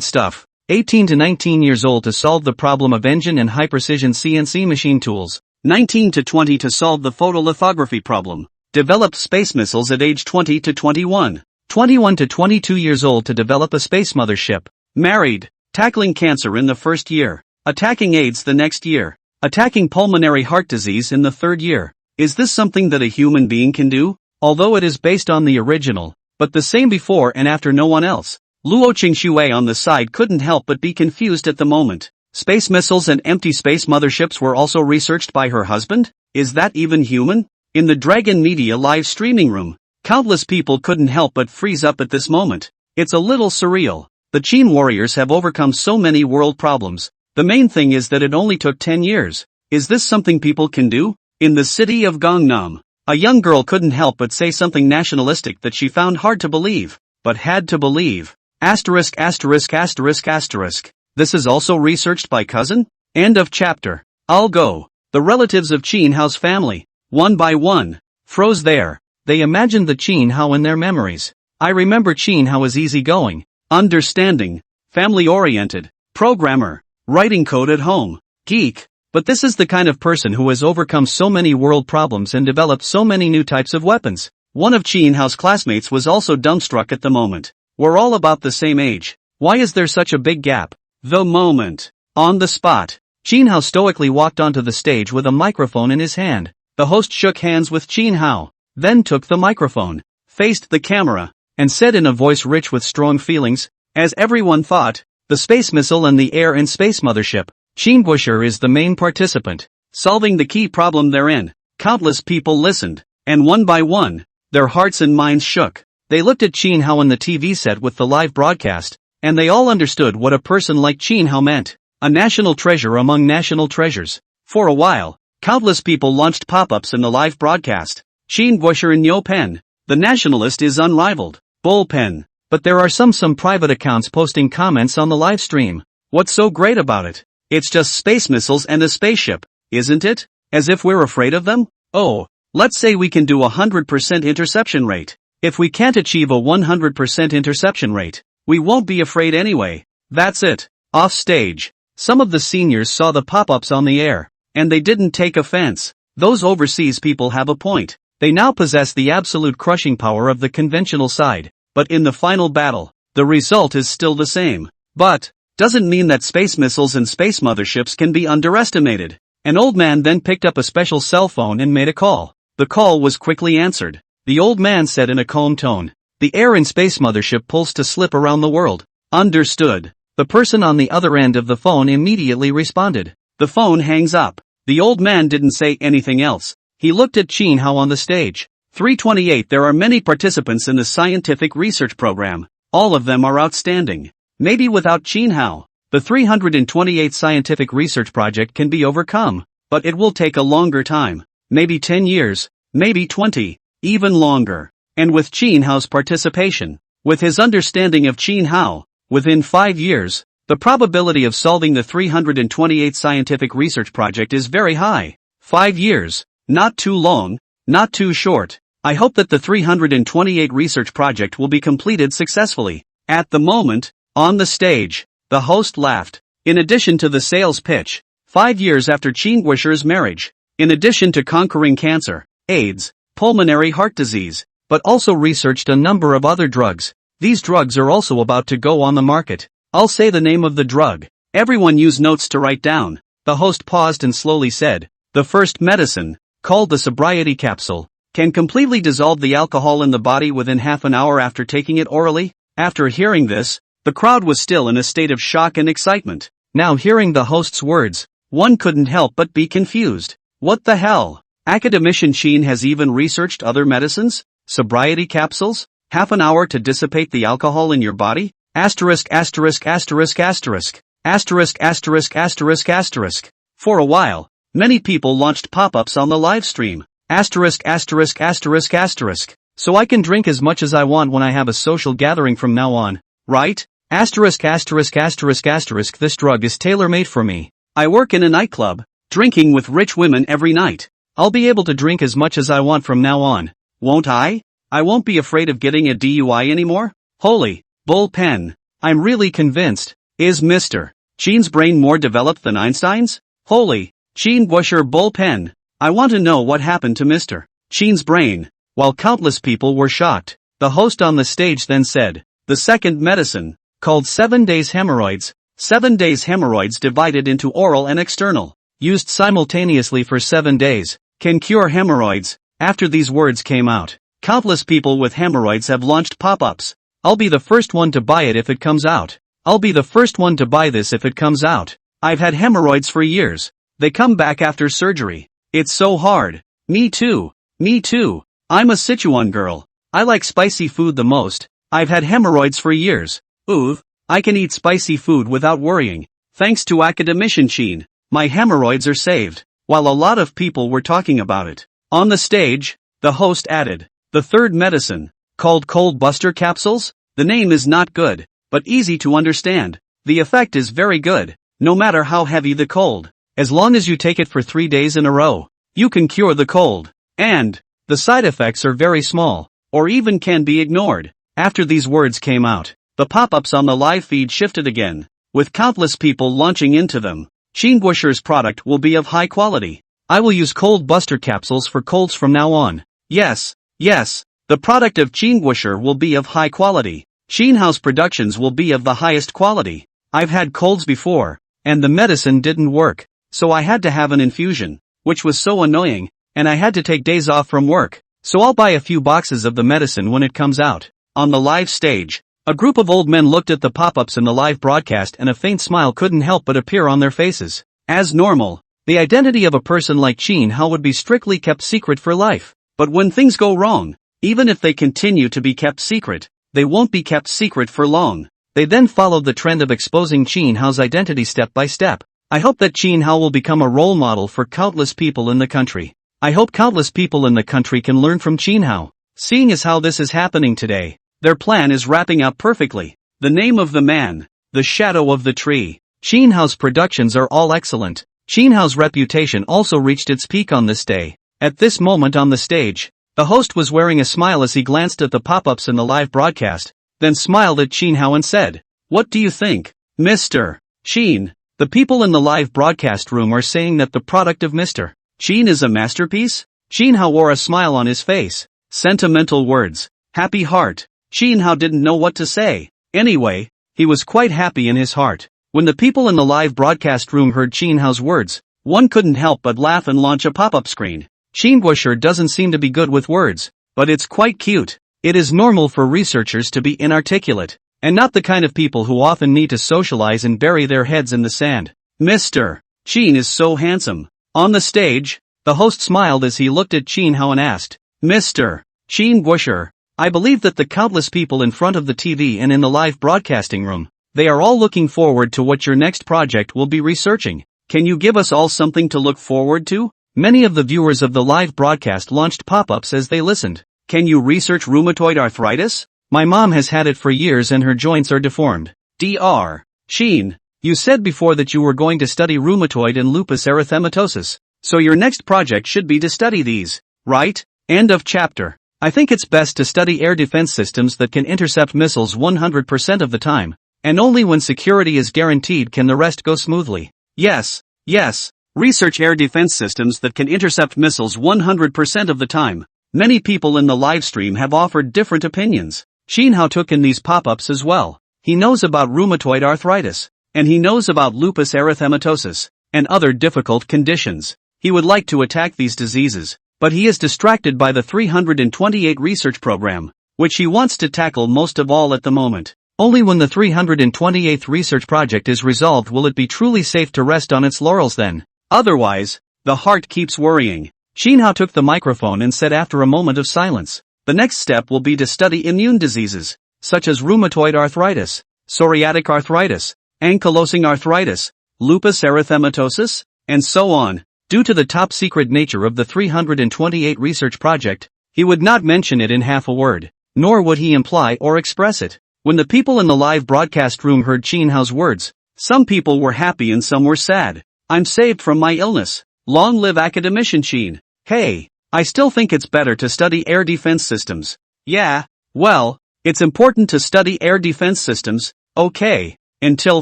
stuff. 18 to 19 years old to solve the problem of engine and high-precision CNC machine tools. 19 to 20 to solve the photolithography problem. Developed space missiles at age 20 to 21. 21 to 22 years old to develop a space mothership. Married. Tackling cancer in the first year. Attacking AIDS the next year. Attacking pulmonary heart disease in the third year. Is this something that a human being can do? Although it is based on the original, but the same before and after no one else. Luo Qingxue on the side couldn't help but be confused at the moment. Space missiles and empty space motherships were also researched by her husband? Is that even human? In the Dragon Media live streaming room, countless people couldn't help but freeze up at this moment. It's a little surreal. The Qin warriors have overcome so many world problems. The main thing is that it only took 10 years. Is this something people can do? In the city of Gangnam, a young girl couldn't help but say something nationalistic that she found hard to believe, but had to believe. Asterisk asterisk asterisk asterisk. This is also researched by cousin? End of chapter. I'll go. The relatives of Qin Hao's family, one by one, froze there. They imagined the Qin Hao in their memories. I remember Qin Hao as easygoing, understanding, family-oriented, programmer, writing code at home, geek. But this is the kind of person who has overcome so many world problems and developed so many new types of weapons. One of Qin Hao's classmates was also dumbstruck at the moment. We're all about the same age. Why is there such a big gap? The moment. On the spot. Qin Hao stoically walked onto the stage with a microphone in his hand. The host shook hands with Qin Hao, then took the microphone, faced the camera, and said in a voice rich with strong feelings, as everyone thought, the space missile and the air and space mothership. Qin Guosher is the main participant, solving the key problem therein. Countless people listened, and one by one, their hearts and minds shook. They looked at Qin Hao on the TV set with the live broadcast, and they all understood what a person like Qin Hao meant. A national treasure among national treasures. For a while, countless people launched pop-ups in the live broadcast. Qin Guosher in Yo Pen. The nationalist is unrivaled. Bullpen. But there are some private accounts posting comments on the live stream. What's so great about it? It's just space missiles and a spaceship, isn't it? As if we're afraid of them? Oh, let's say we can do 100% interception rate. If we can't achieve a 100% interception rate, we won't be afraid anyway. That's it. Off stage. Some of the seniors saw the pop-ups on the air, and they didn't take offense. Those overseas people have a point. They now possess the absolute crushing power of the conventional side. But in the final battle, the result is still the same. But doesn't mean that space missiles and space motherships can be underestimated. An old man then picked up a special cell phone and made a call. The call was quickly answered. The old man said in a calm tone, "The air and space mothership pulls to slip around the world." Understood. The person on the other end of the phone immediately responded. The phone hangs up. The old man didn't say anything else. He looked at Qin Hao on the stage. 328 There are many participants in the scientific research program. All of them are outstanding. Maybe without Qin Hao, the 328 scientific research project can be overcome, but it will take a longer time. Maybe 10 years, maybe 20, even longer. And with Qin Hao's participation, with his understanding of Qin Hao, within 5 years, the probability of solving the 328 scientific research project is very high. 5 years, not too long, not too short. I hope that the 328 research project will be completed successfully. At the moment, on the stage, the host laughed. In addition to the sales pitch, 5 years after Qin Guosher's marriage, in addition to conquering cancer, AIDS, pulmonary heart disease, but also researched a number of other drugs. These drugs are also about to go on the market. I'll say the name of the drug. Everyone use notes to write down. The host paused and slowly said, the first medicine, called the sobriety capsule, can completely dissolve the alcohol in the body within half an hour after taking it orally. After hearing this, the crowd was still in a state of shock and excitement. Now hearing the host's words, one couldn't help but be confused. What the hell? Academician Qin has even researched other medicines? Sobriety capsules? Half an hour to dissipate the alcohol in your body? Asterisk asterisk asterisk asterisk. Asterisk asterisk asterisk asterisk. For a while, many people launched pop-ups on the live stream. Asterisk asterisk asterisk asterisk. So I can drink as much as I want when I have a social gathering from now on, right? Asterisk asterisk asterisk asterisk. This drug is tailor-made for me. I work in a nightclub, drinking with rich women every night. I'll be able to drink as much as I want from now on, won't I? I won't be afraid of getting a DUI anymore? Holy bullpen. I'm really convinced. Is Mr. Chin's brain more developed than Einstein's? Holy Chin Busher bullpen. I want to know what happened to Mr. Chin's brain. While countless people were shocked, the host on the stage then said, the second medicine, called 7 days hemorrhoids, 7 days hemorrhoids divided into oral and external, used simultaneously for 7 days, can cure hemorrhoids. After these words came out, countless people with hemorrhoids have launched pop-ups. I'll be the first one to buy it if it comes out. I'll be the first one to buy this if it comes out. I've had hemorrhoids for years. They come back after surgery. It's so hard. Me too. Me too. I'm a Sichuan girl. I like spicy food the most. I've had hemorrhoids for years. Ooh, I can eat spicy food without worrying. Thanks to academician Chin, my hemorrhoids are saved. While a lot of people were talking about it, on the stage, the host added, the third medicine, called cold buster capsules. The name is not good, but easy to understand. The effect is very good, no matter how heavy the cold. As long as you take it for 3 days in a row, you can cure the cold. And the side effects are very small, or even can be ignored. After these words came out, the pop-ups on the live feed shifted again, with countless people launching into them. Chin Busher's product will be of high quality. I will use cold buster capsules for colds from now on. Yes, yes, the product of Chin Busher will be of high quality. Chin House Productions will be of the highest quality. I've had colds before, and the medicine didn't work, so I had to have an infusion, which was so annoying, and I had to take days off from work. So I'll buy a few boxes of the medicine when it comes out. On the live stage, a group of old men looked at the pop-ups in the live broadcast and a faint smile couldn't help but appear on their faces. As normal, the identity of a person like Chin Hao would be strictly kept secret for life. But when things go wrong, even if they continue to be kept secret, they won't be kept secret for long. They then followed the trend of exposing Chin Hao's identity step by step. I hope that Chin Hao will become a role model for countless people in the country. I hope countless people in the country can learn from Chin Hao. Seeing as how this is happening today, their plan is wrapping up perfectly. The name of the man, the shadow of the tree. Chin Hao's productions are all excellent. Chin Hao's reputation also reached its peak on this day. At this moment on the stage, the host was wearing a smile as he glanced at the pop-ups in the live broadcast, then smiled at Chin Hao and said, "What do you think, Mr. Chin?" The people in the live broadcast room are saying that the product of Mr. Chin is a masterpiece. Chin Hao wore a smile on his face. Sentimental words. Happy heart. Chin Hao didn't know what to say. Anyway, he was quite happy in his heart. When the people in the live broadcast room heard Chin Hao's words, one couldn't help but laugh and launch a pop-up screen. Chin Busher doesn't seem to be good with words, but it's quite cute. It is normal for researchers to be inarticulate, and not the kind of people who often need to socialize and bury their heads in the sand. Mr. Chin is so handsome. On the stage, the host smiled as he looked at Chin Hao and asked, "Mr. Chin Busher, I believe that the countless people in front of the TV and in the live broadcasting room, they are all looking forward to what your next project will be researching. Can you give us all something to look forward to?" Many of the viewers of the live broadcast launched pop-ups as they listened. Can you research rheumatoid arthritis? My mom has had it for years and her joints are deformed. Dr. Chin, you said before that you were going to study rheumatoid and lupus erythematosus, so your next project should be to study these, right? End of chapter. I think it's best to study air defense systems that can intercept missiles 100% of the time, and only when security is guaranteed can the rest go smoothly. Yes, yes, research air defense systems that can intercept missiles 100% of the time. Many people in the live stream have offered different opinions. Chin Hao took in these pop-ups as well. He knows about rheumatoid arthritis, and he knows about lupus erythematosus, and other difficult conditions. He would like to attack these diseases, but he is distracted by the 328 research program, which he wants to tackle most of all at the moment. Only when the 328th research project is resolved will it be truly safe to rest on its laurels then. Otherwise, the heart keeps worrying. Chin Hao took the microphone and said after a moment of silence, "The next step will be to study immune diseases, such as rheumatoid arthritis, psoriatic arthritis, ankylosing arthritis, lupus erythematosus, and so on. Due to the top-secret nature of the 328 research project, he would not mention it in half a word, nor would he imply or express it. When the people in the live broadcast room heard Chin Hao's words, some people were happy and some were sad. I'm saved from my illness. Long live academician Chin. Hey, I still think it's better to study air defense systems. Yeah, well, it's important to study air defense systems, okay, until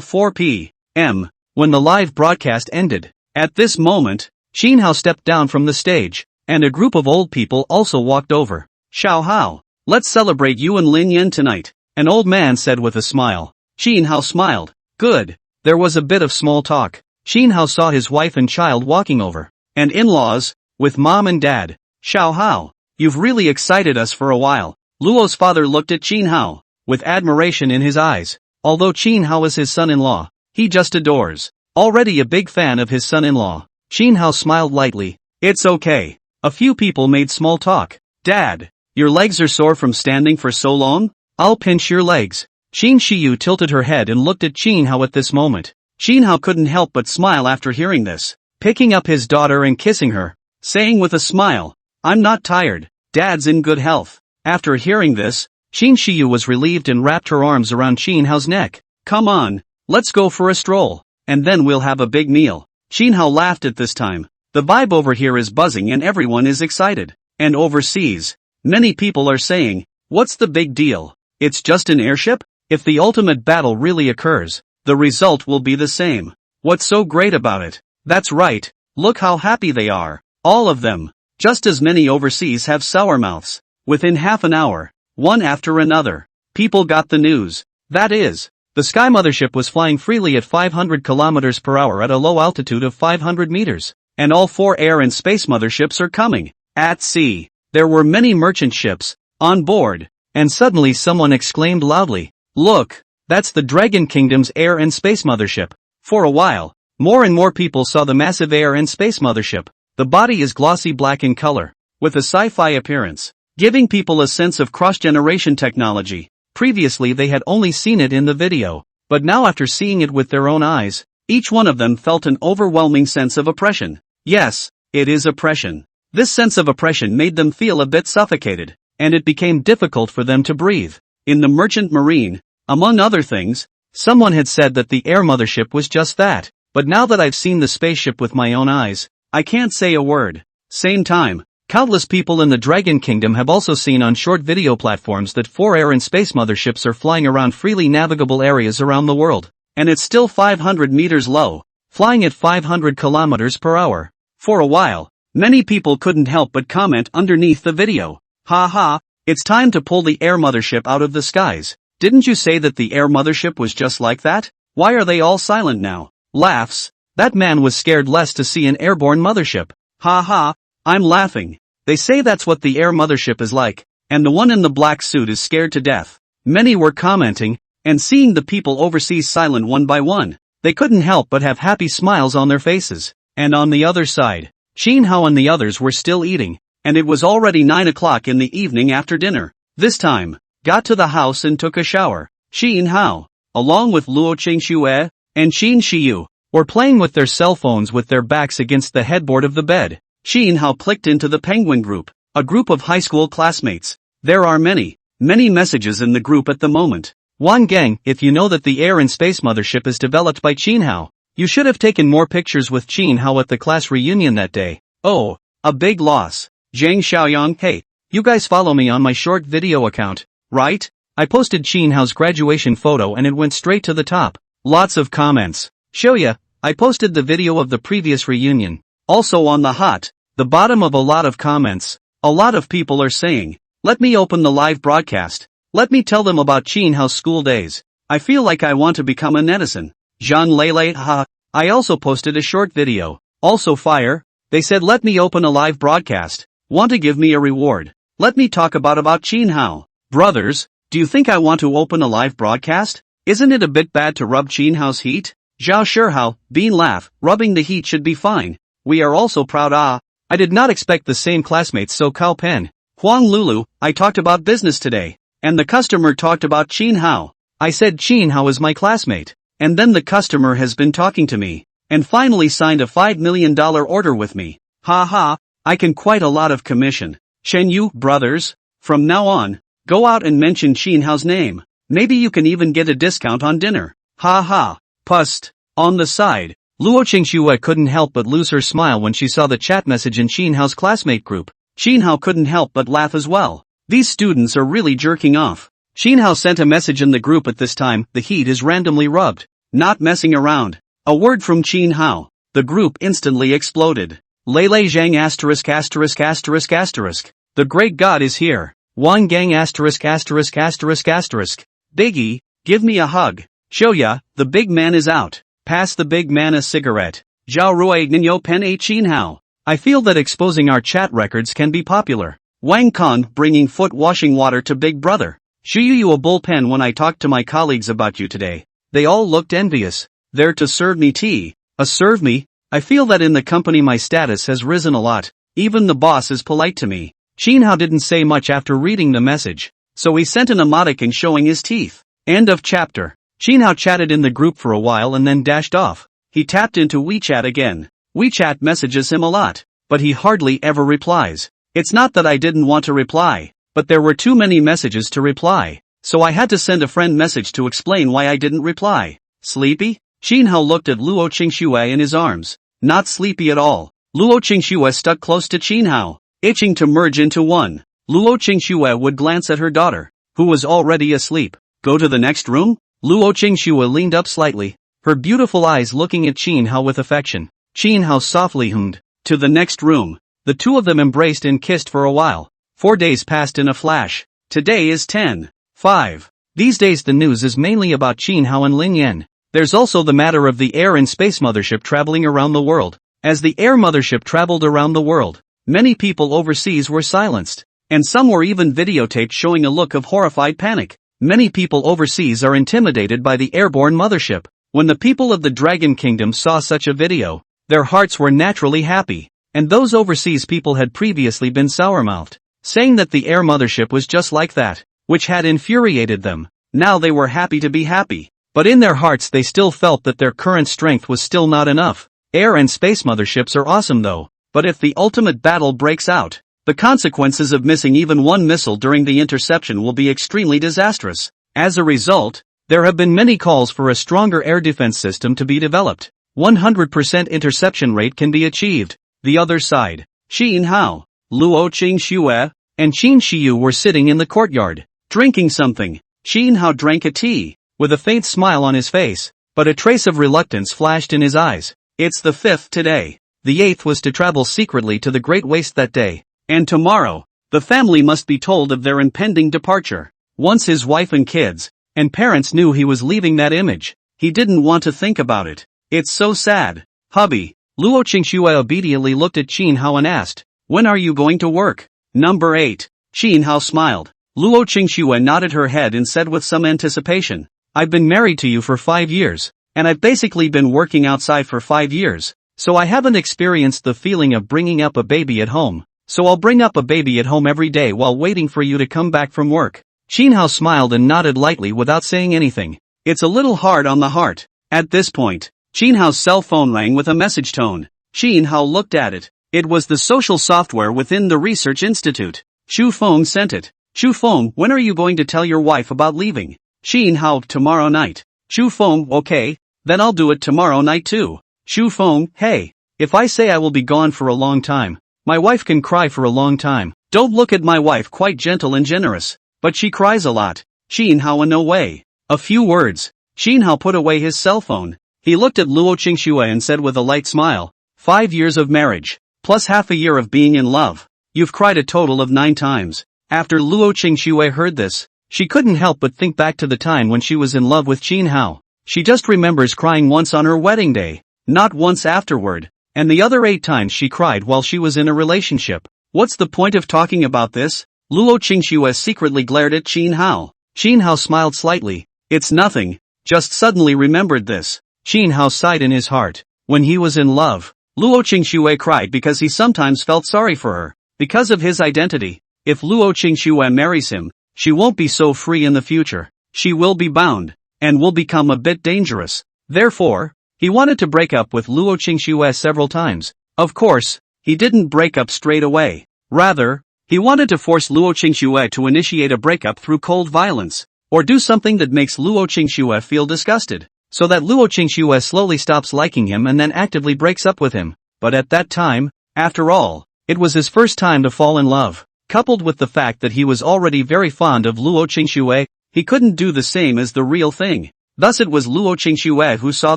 4 p.m., when the live broadcast ended. At this moment, Chin Hao stepped down from the stage, and a group of old people also walked over. Xiao Hao, let's celebrate you and Lin Yan tonight, an old man said with a smile. Chin Hao smiled. Good. There was a bit of small talk. Chin Hao saw his wife and child walking over, and in-laws, with mom and dad. Xiao Hao, you've really excited us for a while. Luo's father looked at Chin Hao, with admiration in his eyes. Although Chin Hao is his son-in-law, he just adores. Already a big fan of his son-in-law, Chin Hao smiled lightly. It's okay. A few people made small talk. Dad, your legs are sore from standing for so long? I'll pinch your legs. Qin Shiyu tilted her head and looked at Chin Hao at this moment. Chin Hao couldn't help but smile after hearing this, picking up his daughter and kissing her, saying with a smile, I'm not tired, Dad's in good health. After hearing this, Qin Shiyu was relieved and wrapped her arms around Chin Hao's neck. Come on, let's go for a stroll, and then we'll have a big meal. Chin Hao laughed at this time. The vibe over here is buzzing and everyone is excited. And overseas, many people are saying, what's the big deal? It's just an airship? If the ultimate battle really occurs, the result will be the same. What's so great about it? That's right, look how happy they are. All of them. Just as many overseas have sour mouths. Within half an hour, one after another, people got the news. That is, the Sky Mothership was flying freely at 500 kilometers per hour at a low altitude of 500 meters. And all 4 air and space motherships are coming. At sea, there were many merchant ships on board, and suddenly someone exclaimed loudly, look, that's the Dragon Kingdom's air and space mothership. For a while, more and more people saw the massive air and space mothership. The body is glossy black in color, with a sci-fi appearance, giving people a sense of cross-generation technology. Previously they had only seen it in the video, but now after seeing it with their own eyes, each one of them felt an overwhelming sense of oppression. Yes, it is oppression. This sense of oppression made them feel a bit suffocated, and it became difficult for them to breathe. In the merchant marine, among other things, someone had said that the air mothership was just that, but now that I've seen the spaceship with my own eyes, I can't say a word. Same time, countless people in the Dragon Kingdom have also seen on short video platforms that 4 air and space motherships are flying around freely navigable areas around the world, and it's still 500 meters low, flying at 500 kilometers per hour. For a while, many people couldn't help but comment underneath the video. Ha ha, it's time to pull the air mothership out of the skies. Didn't you say that the air mothership was just like that? Why are they all silent now? Laughs. That man was scared less to see an airborne mothership. Ha ha, I'm laughing. They say that's what the air mothership is like, and the one in the black suit is scared to death. Many were commenting, and seeing the people overseas silent one by one, they couldn't help but have happy smiles on their faces. And on the other side, Chin Hao and the others were still eating, and it was already 9 o'clock in the evening after dinner. This time, got to the house and took a shower. Chin Hao, along with Luo Qingxue and Qin Shiyu, were playing with their cell phones with their backs against the headboard of the bed. Chin Hao clicked into the Penguin group, a group of high school classmates. There are many messages in the group at the moment. Wan Gang, if you know that the air and space mothership is developed by Chin Hao, you should have taken more pictures with Chin Hao at the class reunion that day. Oh, a big loss. Zhang Xiaoyang, hey, you guys follow me on my short video account, right? I posted Chin Hao's graduation photo and it went straight to the top. Lots of comments. Show ya, I posted the video of the previous reunion. Also on the bottom of a lot of comments, a lot of people are saying, let me open the live broadcast. Let me tell them about Chin Hao's school days. I feel like I want to become a netizen. Jean Lele, ha. I also posted a short video. Also fire. They said let me open a live broadcast. Want to give me a reward. Let me talk about Chin Hao. Brothers, do you think I want to open a live broadcast? Isn't it a bit bad to rub Chin Hao's heat? Zhao Shihao, Bean laugh, rubbing the heat should be fine. We are also proud. I did not expect the same classmates so Cao Pen. Huang Lulu, I talked about business today. And the customer talked about Chin Hao. I said Chin Hao is my classmate. And then the customer has been talking to me. and finally signed a $5 million order with me. Ha ha, I can quite a lot of commission. Shen Yu, brothers? From now on, go out and mention Qin Hao's name. Maybe you can even get a discount on dinner. Ha ha. Pust. On the side, Luo Qingxue couldn't help but lose her smile when she saw the chat message in Qin Hao's classmate group. Qin Hao couldn't help but laugh as well. These students are really jerking off. Qin Hao sent a message in the group at this time, the heat is randomly rubbed. Not messing around. A word from Qin Hao. The group instantly exploded. Lei Zhang asterisk asterisk asterisk asterisk. The great god is here. Wang Gang asterisk asterisk asterisk asterisk. Biggie, give me a hug. Shoya, the big man is out. Pass the big man a cigarette. Zhao Rui Ninyo Pen A Qin Hao. I feel that exposing our chat records can be popular. Wang Kan bringing foot washing water to Big Brother. Shuyu you a bullpen when I talked to my colleagues about you today. They all looked envious. There to serve me tea. Serve me? I feel that in the company my status has risen a lot. Even the boss is polite to me. Qin Hao didn't say much after reading the message, so he sent an emoticon showing his teeth. End of chapter. Qin Hao chatted in the group for a while and then dashed off. He tapped into WeChat again. WeChat messages him a lot, but he hardly ever replies. It's not that I didn't want to reply, but there were too many messages to reply, so I had to send a friend message to explain why I didn't reply. Sleepy? Qin Hao looked at Luo Qingxue in his arms. Not sleepy at all. Luo Qingxue stuck close to Qin Hao, itching to merge into one. Luo Qingxue would glance at her daughter, who was already asleep. Go to the next room? Luo Qingxue leaned up slightly, her beautiful eyes looking at Qin Hao with affection. Qin Hao softly hummed. To the next room. The two of them embraced and kissed for a while. 4 days passed in a flash. Today is 10/5. These days the news is mainly about Qin Hao and Lin Yan. There's also the matter of the air and space mothership traveling around the world. As the air mothership traveled around the world, many people overseas were silenced, and some were even videotaped showing a look of horrified panic. Many people overseas are intimidated by the airborne mothership. When the people of the Dragon Kingdom saw such a video, their hearts were naturally happy, and those overseas people had previously been sour-mouthed, saying that the air mothership was just like that, which had infuriated them. Now they were happy to be happy, but in their hearts they still felt that their current strength was still not enough. Air and space motherships are awesome though, but if the ultimate battle breaks out, the consequences of missing even one missile during the interception will be extremely disastrous. As a result, there have been many calls for a stronger air defense system to be developed. 100% interception rate can be achieved. The other side, Qin Hao, Luo Qingxue, and Qin Shiyu were sitting in the courtyard, drinking something. Qin Hao drank a tea, with a faint smile on his face, but a trace of reluctance flashed in his eyes. It's the 5th today. The 8th was to travel secretly to the Great Waste that day. And tomorrow, the family must be told of their impending departure. Once his wife and kids, and parents knew he was leaving that image, he didn't want to think about it. It's so sad. Hubby. Luo Qingxue obediently looked at Qin Hao and asked, when are you going to work? Number 8. Qin Hao smiled. Luo Qingxue nodded her head and said with some anticipation, I've been married to you for 5 years, and I've basically been working outside for 5 years, so I haven't experienced the feeling of bringing up a baby at home. So I'll bring up a baby at home every day while waiting for you to come back from work. Qin Hao smiled and nodded lightly without saying anything. It's a little hard on the heart. At this point, Qin Hao's cell phone rang with a message tone. Qin Hao looked at it. It was the social software within the research institute. Chu Feng sent it. Chu Feng, when are you going to tell your wife about leaving? Qin Hao, tomorrow night. Chu Feng, okay, then I'll do it tomorrow night too. Chu Feng, hey, if I say I will be gone for a long time, my wife can cry for a long time. Don't look at my wife, quite gentle and generous, but she cries a lot. Qin Hao, no way. A few words. Qin Hao put away his cell phone. He looked at Luo Qingxue and said with a light smile, 5 years of marriage, plus half a year of being in love. You've cried a total of 9 times. After Luo Qingxue heard this, she couldn't help but think back to the time when she was in love with Qin Hao. She just remembers crying once on her wedding day, not once afterward. And the other 8 times she cried while she was in a relationship. What's the point of talking about this? Luo Qingxue secretly glared at Qin Hao. Qin Hao smiled slightly. It's nothing, just suddenly remembered this. Qin Hao sighed in his heart. When he was in love, Luo Qingxue cried because he sometimes felt sorry for her, because of his identity. If Luo Qingxue marries him, she won't be so free in the future. She will be bound, and will become a bit dangerous. Therefore, He wanted to break up with Luo Qingxue several times. Of course, he didn't break up straight away. Rather, he wanted to force Luo Qingxue to initiate a breakup through cold violence, or do something that makes Luo Qingxue feel disgusted, so that Luo Qingxue slowly stops liking him and then actively breaks up with him. But at that time, after all, it was his first time to fall in love. Coupled with the fact that he was already very fond of Luo Qingxue, he couldn't do the same as the real thing. Thus it was Luo Qingxue who saw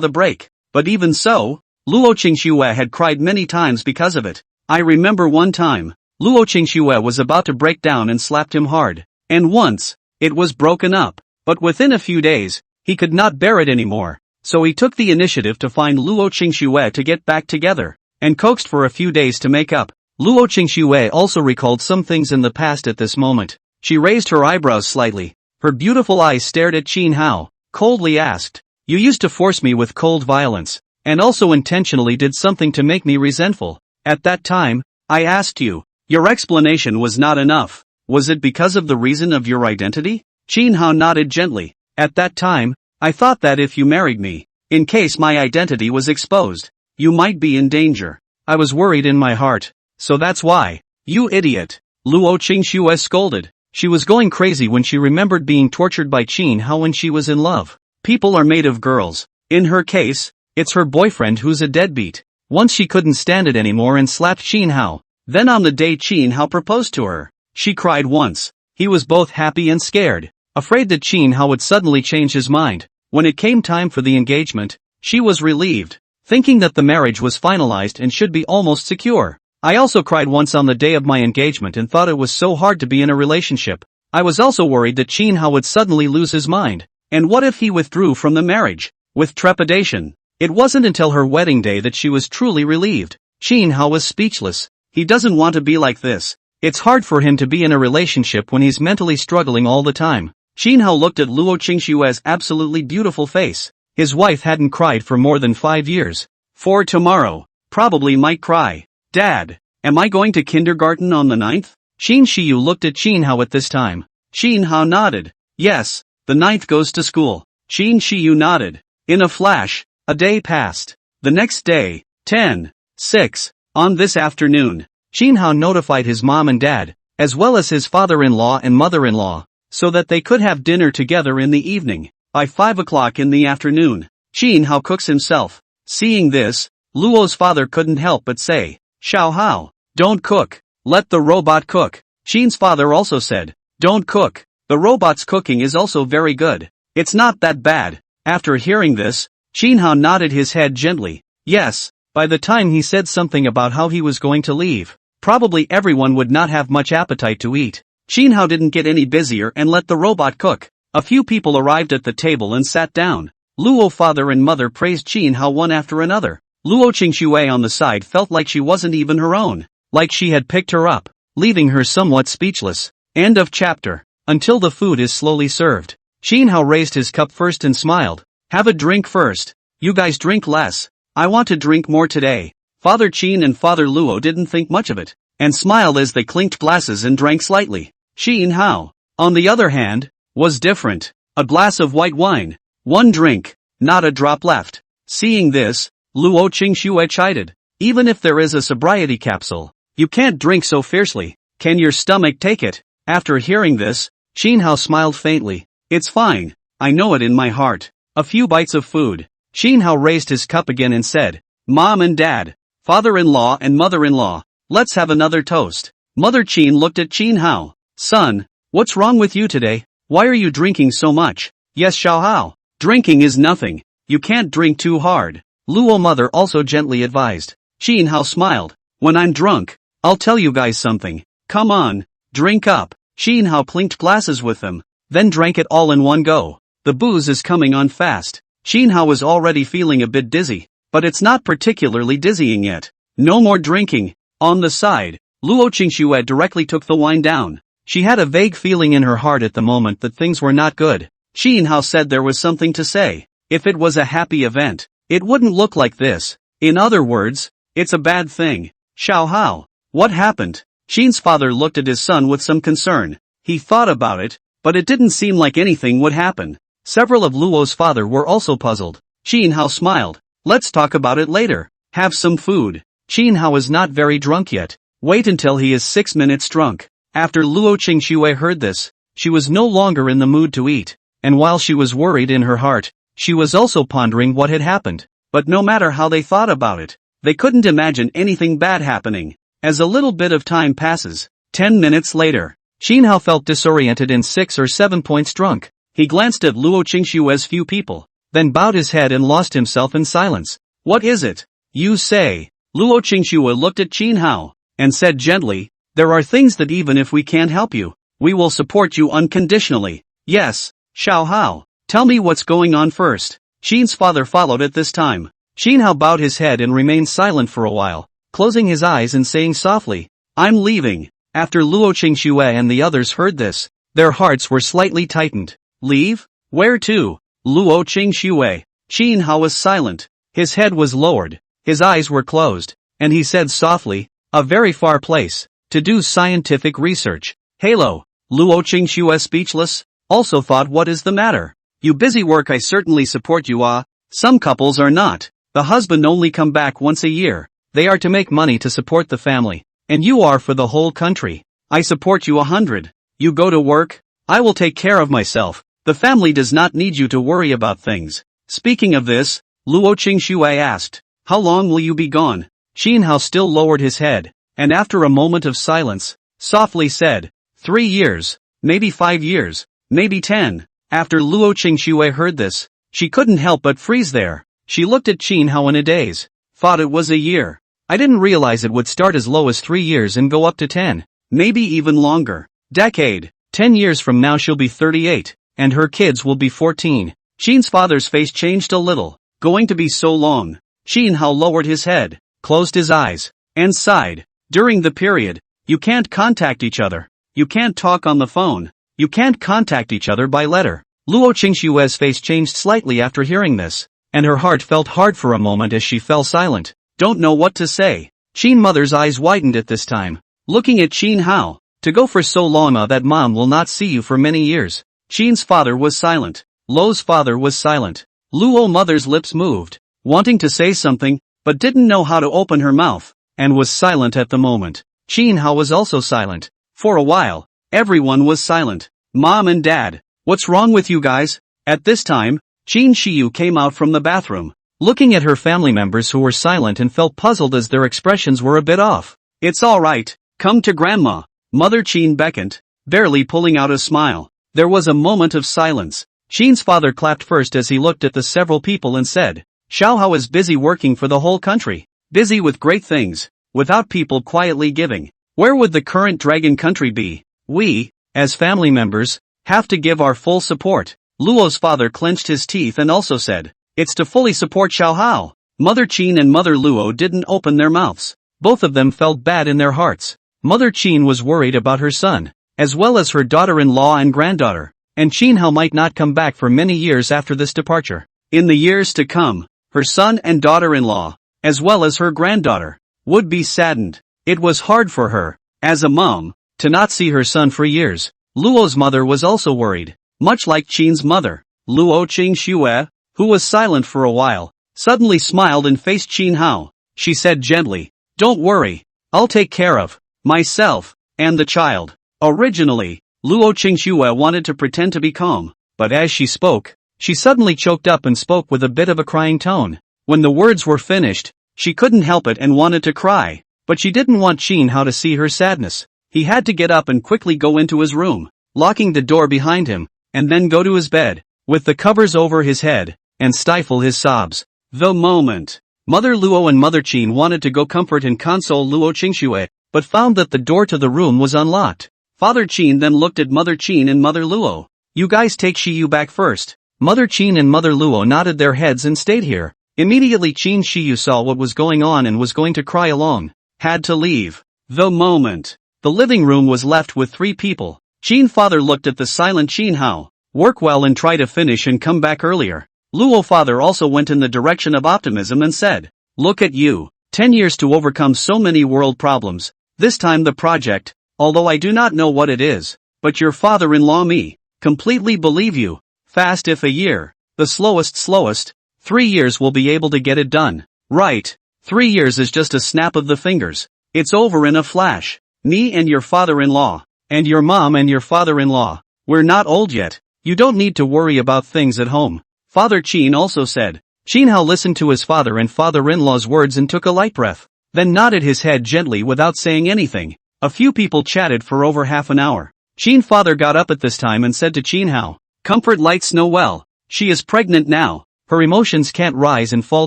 the break. But even so, Luo Qingxue had cried many times because of it. I remember one time, Luo Qingxue was about to break down and slapped him hard. And once, it was broken up. But within a few days, he could not bear it anymore. So he took the initiative to find Luo Qingxue to get back together, and coaxed for a few days to make up. Luo Qingxue also recalled some things in the past at this moment. She raised her eyebrows slightly. Her beautiful eyes stared at Qin Hao, coldly asked, "You used to force me with cold violence, and also intentionally did something to make me resentful. At that time, I asked you. Your explanation was not enough. Was it because of the reason of your identity?" Qin Hao nodded gently. "At that time, I thought that if you married me, in case my identity was exposed, you might be in danger. I was worried in my heart. So that's why." "You idiot," Luo Qingxue scolded. She was going crazy when she remembered being tortured by Qin Hao when she was in love. People are made of girls. In her case, it's her boyfriend who's a deadbeat. Once she couldn't stand it anymore and slapped Qin Hao. Then on the day Qin Hao proposed to her, she cried once. He was both happy and scared, afraid that Qin Hao would suddenly change his mind. When it came time for the engagement, she was relieved, thinking that the marriage was finalized and should be almost secure. I also cried once on the day of my engagement and thought it was so hard to be in a relationship. I was also worried that Qin Hao would suddenly lose his mind. And what if he withdrew from the marriage? With trepidation. It wasn't until her wedding day that she was truly relieved. Qin Hao was speechless. He doesn't want to be like this. It's hard for him to be in a relationship when he's mentally struggling all the time. Qin Hao looked at Luo Qingxue's absolutely beautiful face. His wife hadn't cried for more than 5 years. For tomorrow, probably might cry. "Dad, am I going to kindergarten on the 9th? Qin Shiyu looked at Qin Hao at this time. Qin Hao nodded. "Yes, the 9th goes to school." Qin Shiyu nodded. In a flash, a day passed. The next day, 10:06, on this afternoon, Qin Hao notified his mom and dad, as well as his father-in-law and mother-in-law, so that they could have dinner together in the evening. By 5 o'clock in the afternoon, Qin Hao cooks himself. Seeing this, Luo's father couldn't help but say, "Xiao Hao, don't cook. Let the robot cook." Qin's father also said, "Don't cook. The robot's cooking is also very good. It's not that bad." After hearing this, Qin Hao nodded his head gently. Yes, by the time he said something about how he was going to leave, probably everyone would not have much appetite to eat. Qin Hao didn't get any busier and let the robot cook. A few people arrived at the table and sat down. Luo father and mother praised Qin Hao one after another. Luo Qingxue on the side felt like she wasn't even her own, like she had picked her up, leaving her somewhat speechless. End of chapter. Until the food is slowly served. Qin Hao raised his cup first and smiled. "Have a drink first. You guys drink less. I want to drink more today." Father Qin and Father Luo didn't think much of it, and smiled as they clinked glasses and drank slightly. Qin Hao, on the other hand, was different. A glass of white wine. One drink. Not a drop left. Seeing this, Luo Qingxue chided. "Even if there is a sobriety capsule, you can't drink so fiercely. Can your stomach take it?" After hearing this, Qin Hao smiled faintly. "It's fine. I know it in my heart." A few bites of food. Qin Hao raised his cup again and said, "Mom and Dad, father-in-law and mother-in-law, let's have another toast." Mother Qin looked at Qin Hao. "Son, what's wrong with you today? Why are you drinking so much?" "Yes, Xiao Hao. Drinking is nothing. You can't drink too hard," Luo mother also gently advised. Qin Hao smiled. "When I'm drunk, I'll tell you guys something. Come on, drink up." Qin Hao clinked glasses with them, then drank it all in one go. The booze is coming on fast. Qin Hao was already feeling a bit dizzy, but it's not particularly dizzying yet. No more drinking. On the side, Luo Qingxue directly took the wine down. She had a vague feeling in her heart at the moment that things were not good. Qin Hao said there was something to say. If it was a happy event, it wouldn't look like this. In other words, it's a bad thing. "Xiao Hao, what happened?" Qin's father looked at his son with some concern. He thought about it, but it didn't seem like anything would happen. Several of Luo's father were also puzzled. Qin Hao smiled. Let's talk about it later. Have some food. Qin Hao is not very drunk yet. Wait until he is 6 minutes drunk. After Luo Qingxue heard this, she was no longer in the mood to eat, and while she was worried in her heart, she was also pondering what had happened. But no matter how they thought about it, they couldn't imagine anything bad happening. As a little bit of time passes, 10 minutes later, Qin Hao felt disoriented and 6 or 7 points drunk. He glanced at Luo Qingxue's few people, then bowed his head and lost himself in silence. What is it? You say. Luo Qingxue looked at Qin Hao, and said gently, there are things that even if we can't help you, we will support you unconditionally. Yes, Xiao Hao, tell me what's going on first. Qin's father followed at this time. Qin Hao bowed his head and remained silent for a while, closing his eyes and saying softly, I'm leaving. After Luo Qingxue and the others heard this, their hearts were slightly tightened. Leave? Where to? Luo Qingxue. Qin Hao was silent. His head was lowered, his eyes were closed, and he said softly, a very far place, to do scientific research. Halo. Luo Qingxue, speechless, also thought, what is the matter? You busy work, I certainly support you. Some couples are not. The husband only come back once a year. They are to make money to support the family. And you are for the whole country. I support you 100. You go to work. I will take care of myself. The family does not need you to worry about things. Speaking of this, Luo Qingxue asked, how long will you be gone? Qin Hao still lowered his head, and after a moment of silence, softly said, 3 years, maybe 5 years, maybe 10. After Luo Qingxue heard this, she couldn't help but freeze there. She looked at Qin Hao in a daze, thought it was a year. I didn't realize it would start as low as 3 years and go up to 10, maybe even longer. Decade. 10 years from now she'll be 38, and her kids will be 14. Qin's father's face changed a little. Going to be so long. Qin Hao lowered his head, closed his eyes, and sighed. During the period, you can't contact each other. You can't talk on the phone. You can't contact each other by letter. Luo Qingxue's face changed slightly after hearing this, and her heart felt hard for a moment as she fell silent. Don't know what to say. Qin mother's eyes widened at this time, looking at Qin Hao. To go for so long that mom will not see you for many years. Qin's father was silent. Luo's father was silent. Luo mother's lips moved, wanting to say something, but didn't know how to open her mouth, and was silent at the moment. Qin Hao was also silent. For a while, everyone was silent. Mom and Dad, what's wrong with you guys? At this time, Qin Shiyu came out from the bathroom, looking at her family members who were silent and felt puzzled as their expressions were a bit off. It's all right, come to Grandma. Mother Qin beckoned, barely pulling out a smile. There was a moment of silence. Qin's father clapped first as he looked at the several people and said, Xiao Hao is busy working for the whole country, busy with great things, without people quietly giving. Where would the current dragon country be? We, as family members, have to give our full support. Luo's father clenched his teeth and also said, it's to fully support Xiao Hao. Mother Qin and Mother Luo didn't open their mouths. Both of them felt bad in their hearts. Mother Qin was worried about her son, as well as her daughter-in-law and granddaughter, and Qin Hao might not come back for many years after this departure. In the years to come, her son and daughter-in-law, as well as her granddaughter, would be saddened. It was hard for her, as a mom, to not see her son for years. Luo's mother was also worried, much like Qin's mother. Luo Qingxue, who was silent for a while, suddenly smiled and faced Qin Hao. She said gently, don't worry, I'll take care of myself and the child. Originally, Luo Qingxue wanted to pretend to be calm, but as she spoke, she suddenly choked up and spoke with a bit of a crying tone. When the words were finished, she couldn't help it and wanted to cry, but she didn't want Qin Hao to see her sadness. He had to get up and quickly go into his room, locking the door behind him, and then go to his bed, with the covers over his head, and stifle his sobs. The moment Mother Luo and Mother Qin wanted to go comfort and console Luo Qingxue, but found that the door to the room was unlocked. Father Qin then looked at Mother Qin and Mother Luo. You guys take Shiyu back first. Mother Qin and Mother Luo nodded their heads and stayed here. Immediately Qin Shiyu saw what was going on and was going to cry along. Had to leave. The moment the living room was left with 3 people, Qin father looked at the silent Qin Hao. Work well and try to finish and come back earlier. Luo father also went in the direction of optimism and said, look at you. 10 years to overcome so many world problems. This time the project, although I do not know what it is, but your father-in-law me, completely believe you. Fast if a year. The slowest. 3 years we'll be able to get it done. Right. 3 years is just a snap of the fingers. It's over in a flash. Me and your father-in-law. And your mom and your father-in-law. We're not old yet. You don't need to worry about things at home. Father Chin also said. Chin Hao listened to his father and father-in-law's words and took a light breath, then nodded his head gently without saying anything. A few people chatted for over half an hour. Chin father got up at this time and said to Chin Hao, "Comfort light Snow well. She is pregnant now. Her emotions can't rise and fall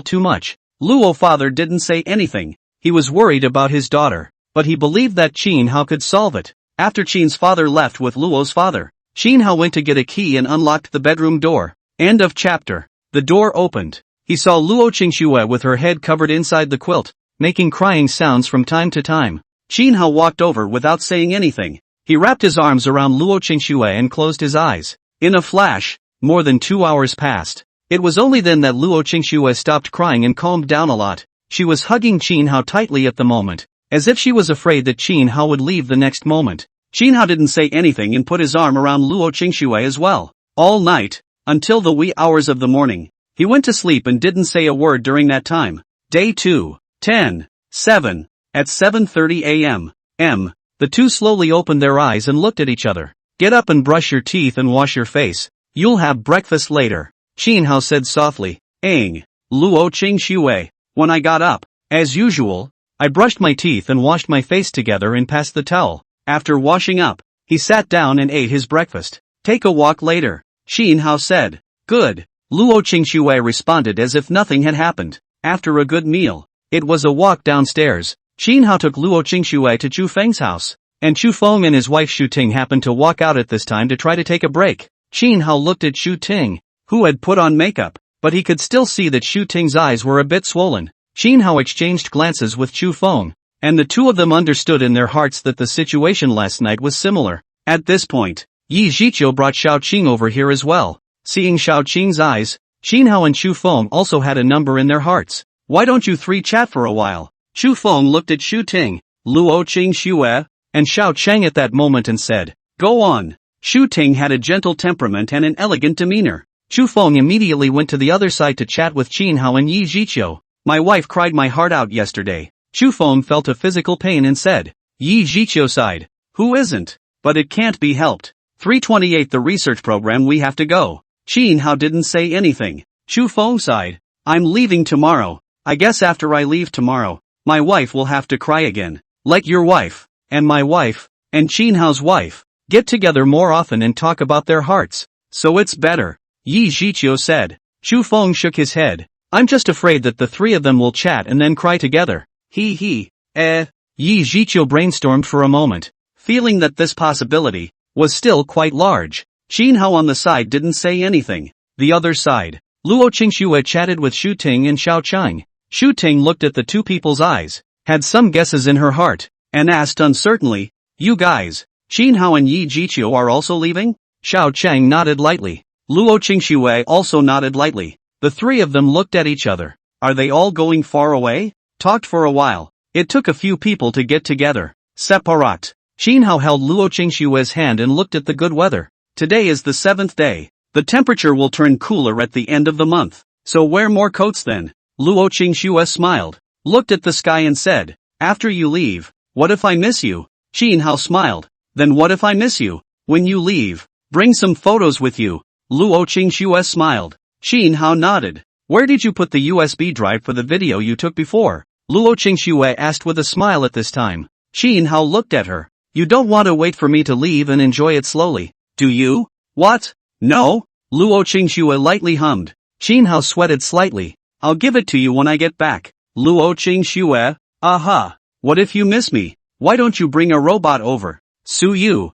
too much." Luo father didn't say anything. He was worried about his daughter, but he believed that Chin Hao could solve it. After Chin's father left with Luo's father, Chin Hao went to get a key and unlocked the bedroom door. End of chapter. The door opened. He saw Luo Qingxue with her head covered inside the quilt, making crying sounds from time to time. Chin Hao walked over without saying anything. He wrapped his arms around Luo Qingxue and closed his eyes. In a flash, more than 2 hours passed. It was only then that Luo Qingxue stopped crying and calmed down a lot. She was hugging Chin Hao tightly at the moment, as if she was afraid that Chin Hao would leave the next moment. Chin Hao didn't say anything and put his arm around Luo Qingxue as well. All night, until the wee hours of the morning, he went to sleep and didn't say a word during that time. Day 2, 10, 7. At 7:30 a.m. The two slowly opened their eyes and looked at each other. "Get up and brush your teeth and wash your face. You'll have breakfast later," Chin Hao said softly. Luo Qingxue. When I got up, as usual, I brushed my teeth and washed my face together and passed the towel. After washing up, he sat down and ate his breakfast. "Take a walk later," Chin Hao said. "Good," Luo Qingxue responded as if nothing had happened. After a good meal, it was a walk downstairs. Chin Hao took Luo Qingxue to Chu Feng's house, and Chu Feng and his wife Xu Ting happened to walk out at this time to try to take a break. Chin Hao looked at Xu Ting, who had put on makeup, but he could still see that Xu Ting's eyes were a bit swollen. Chin Hao exchanged glances with Chu Feng, and the two of them understood in their hearts that the situation last night was similar. At this point, Yi Zhiqiu brought Xiao Qing over here as well. Seeing Xiao Qing's eyes, Chin Hao and Chu Feng also had a number in their hearts. "Why don't you three chat for a while?" Chu Feng looked at Xu Ting, Luo Qingxue, and Xiao Cheng at that moment and said, "Go on." Xu Ting had a gentle temperament and an elegant demeanor. Chu Feng immediately went to the other side to chat with Chin Hao and Yi Zhiqiu. "My wife cried my heart out yesterday." Chu Feng felt a physical pain and said. Yi Zhiqiu sighed. "Who isn't? But it can't be helped. 328 the research program we have to go." Chin Hao didn't say anything. Chu Feng sighed. "I'm leaving tomorrow. I guess after I leave tomorrow, my wife will have to cry again. Like your wife, and my wife, and Chin Hao's wife, get together more often and talk about their hearts. So it's better," Yi Zhiqiu said. Chu Feng shook his head. "I'm just afraid that the three of them will chat and then cry together." Yi Zhiqiu brainstormed for a moment, feeling that this possibility was still quite large. Chin Hao on the side didn't say anything. The other side, Luo Qingxue chatted with Xu Ting and Xiao Cheng. Xu Ting looked at the two people's eyes, had some guesses in her heart, and asked uncertainly, "You guys, Chin Hao and Yi Zhiqiu are also leaving?" Xiao Cheng nodded lightly. Luo Qingxue also nodded lightly. The three of them looked at each other. Are they all going far away? Talked for a while. It took a few people to get together. Separat. Chin Hao held Luo Qingxue's hand and looked at the good weather. Today is the 7th day. The temperature will turn cooler at the end of the month. So wear more coats then. Luo Qingxue smiled, looked at the sky and said, "After you leave, what if I miss you?" Chin Hao smiled. "Then what if I miss you? When you leave, bring some photos with you." Luo Qingxue smiled. Chin Hao nodded. "Where did you put the USB drive for the video you took before?" Luo Qingxue asked with a smile at this time. Chin Hao looked at her. "You don't want to wait for me to leave and enjoy it slowly, do you?" "What? No?" Luo Qingxue lightly hummed. Chin Hao sweated slightly. "I'll give it to you when I get back." Luo Qingxue, "Aha. What if you miss me? Why don't you bring a robot over?" Su Yu,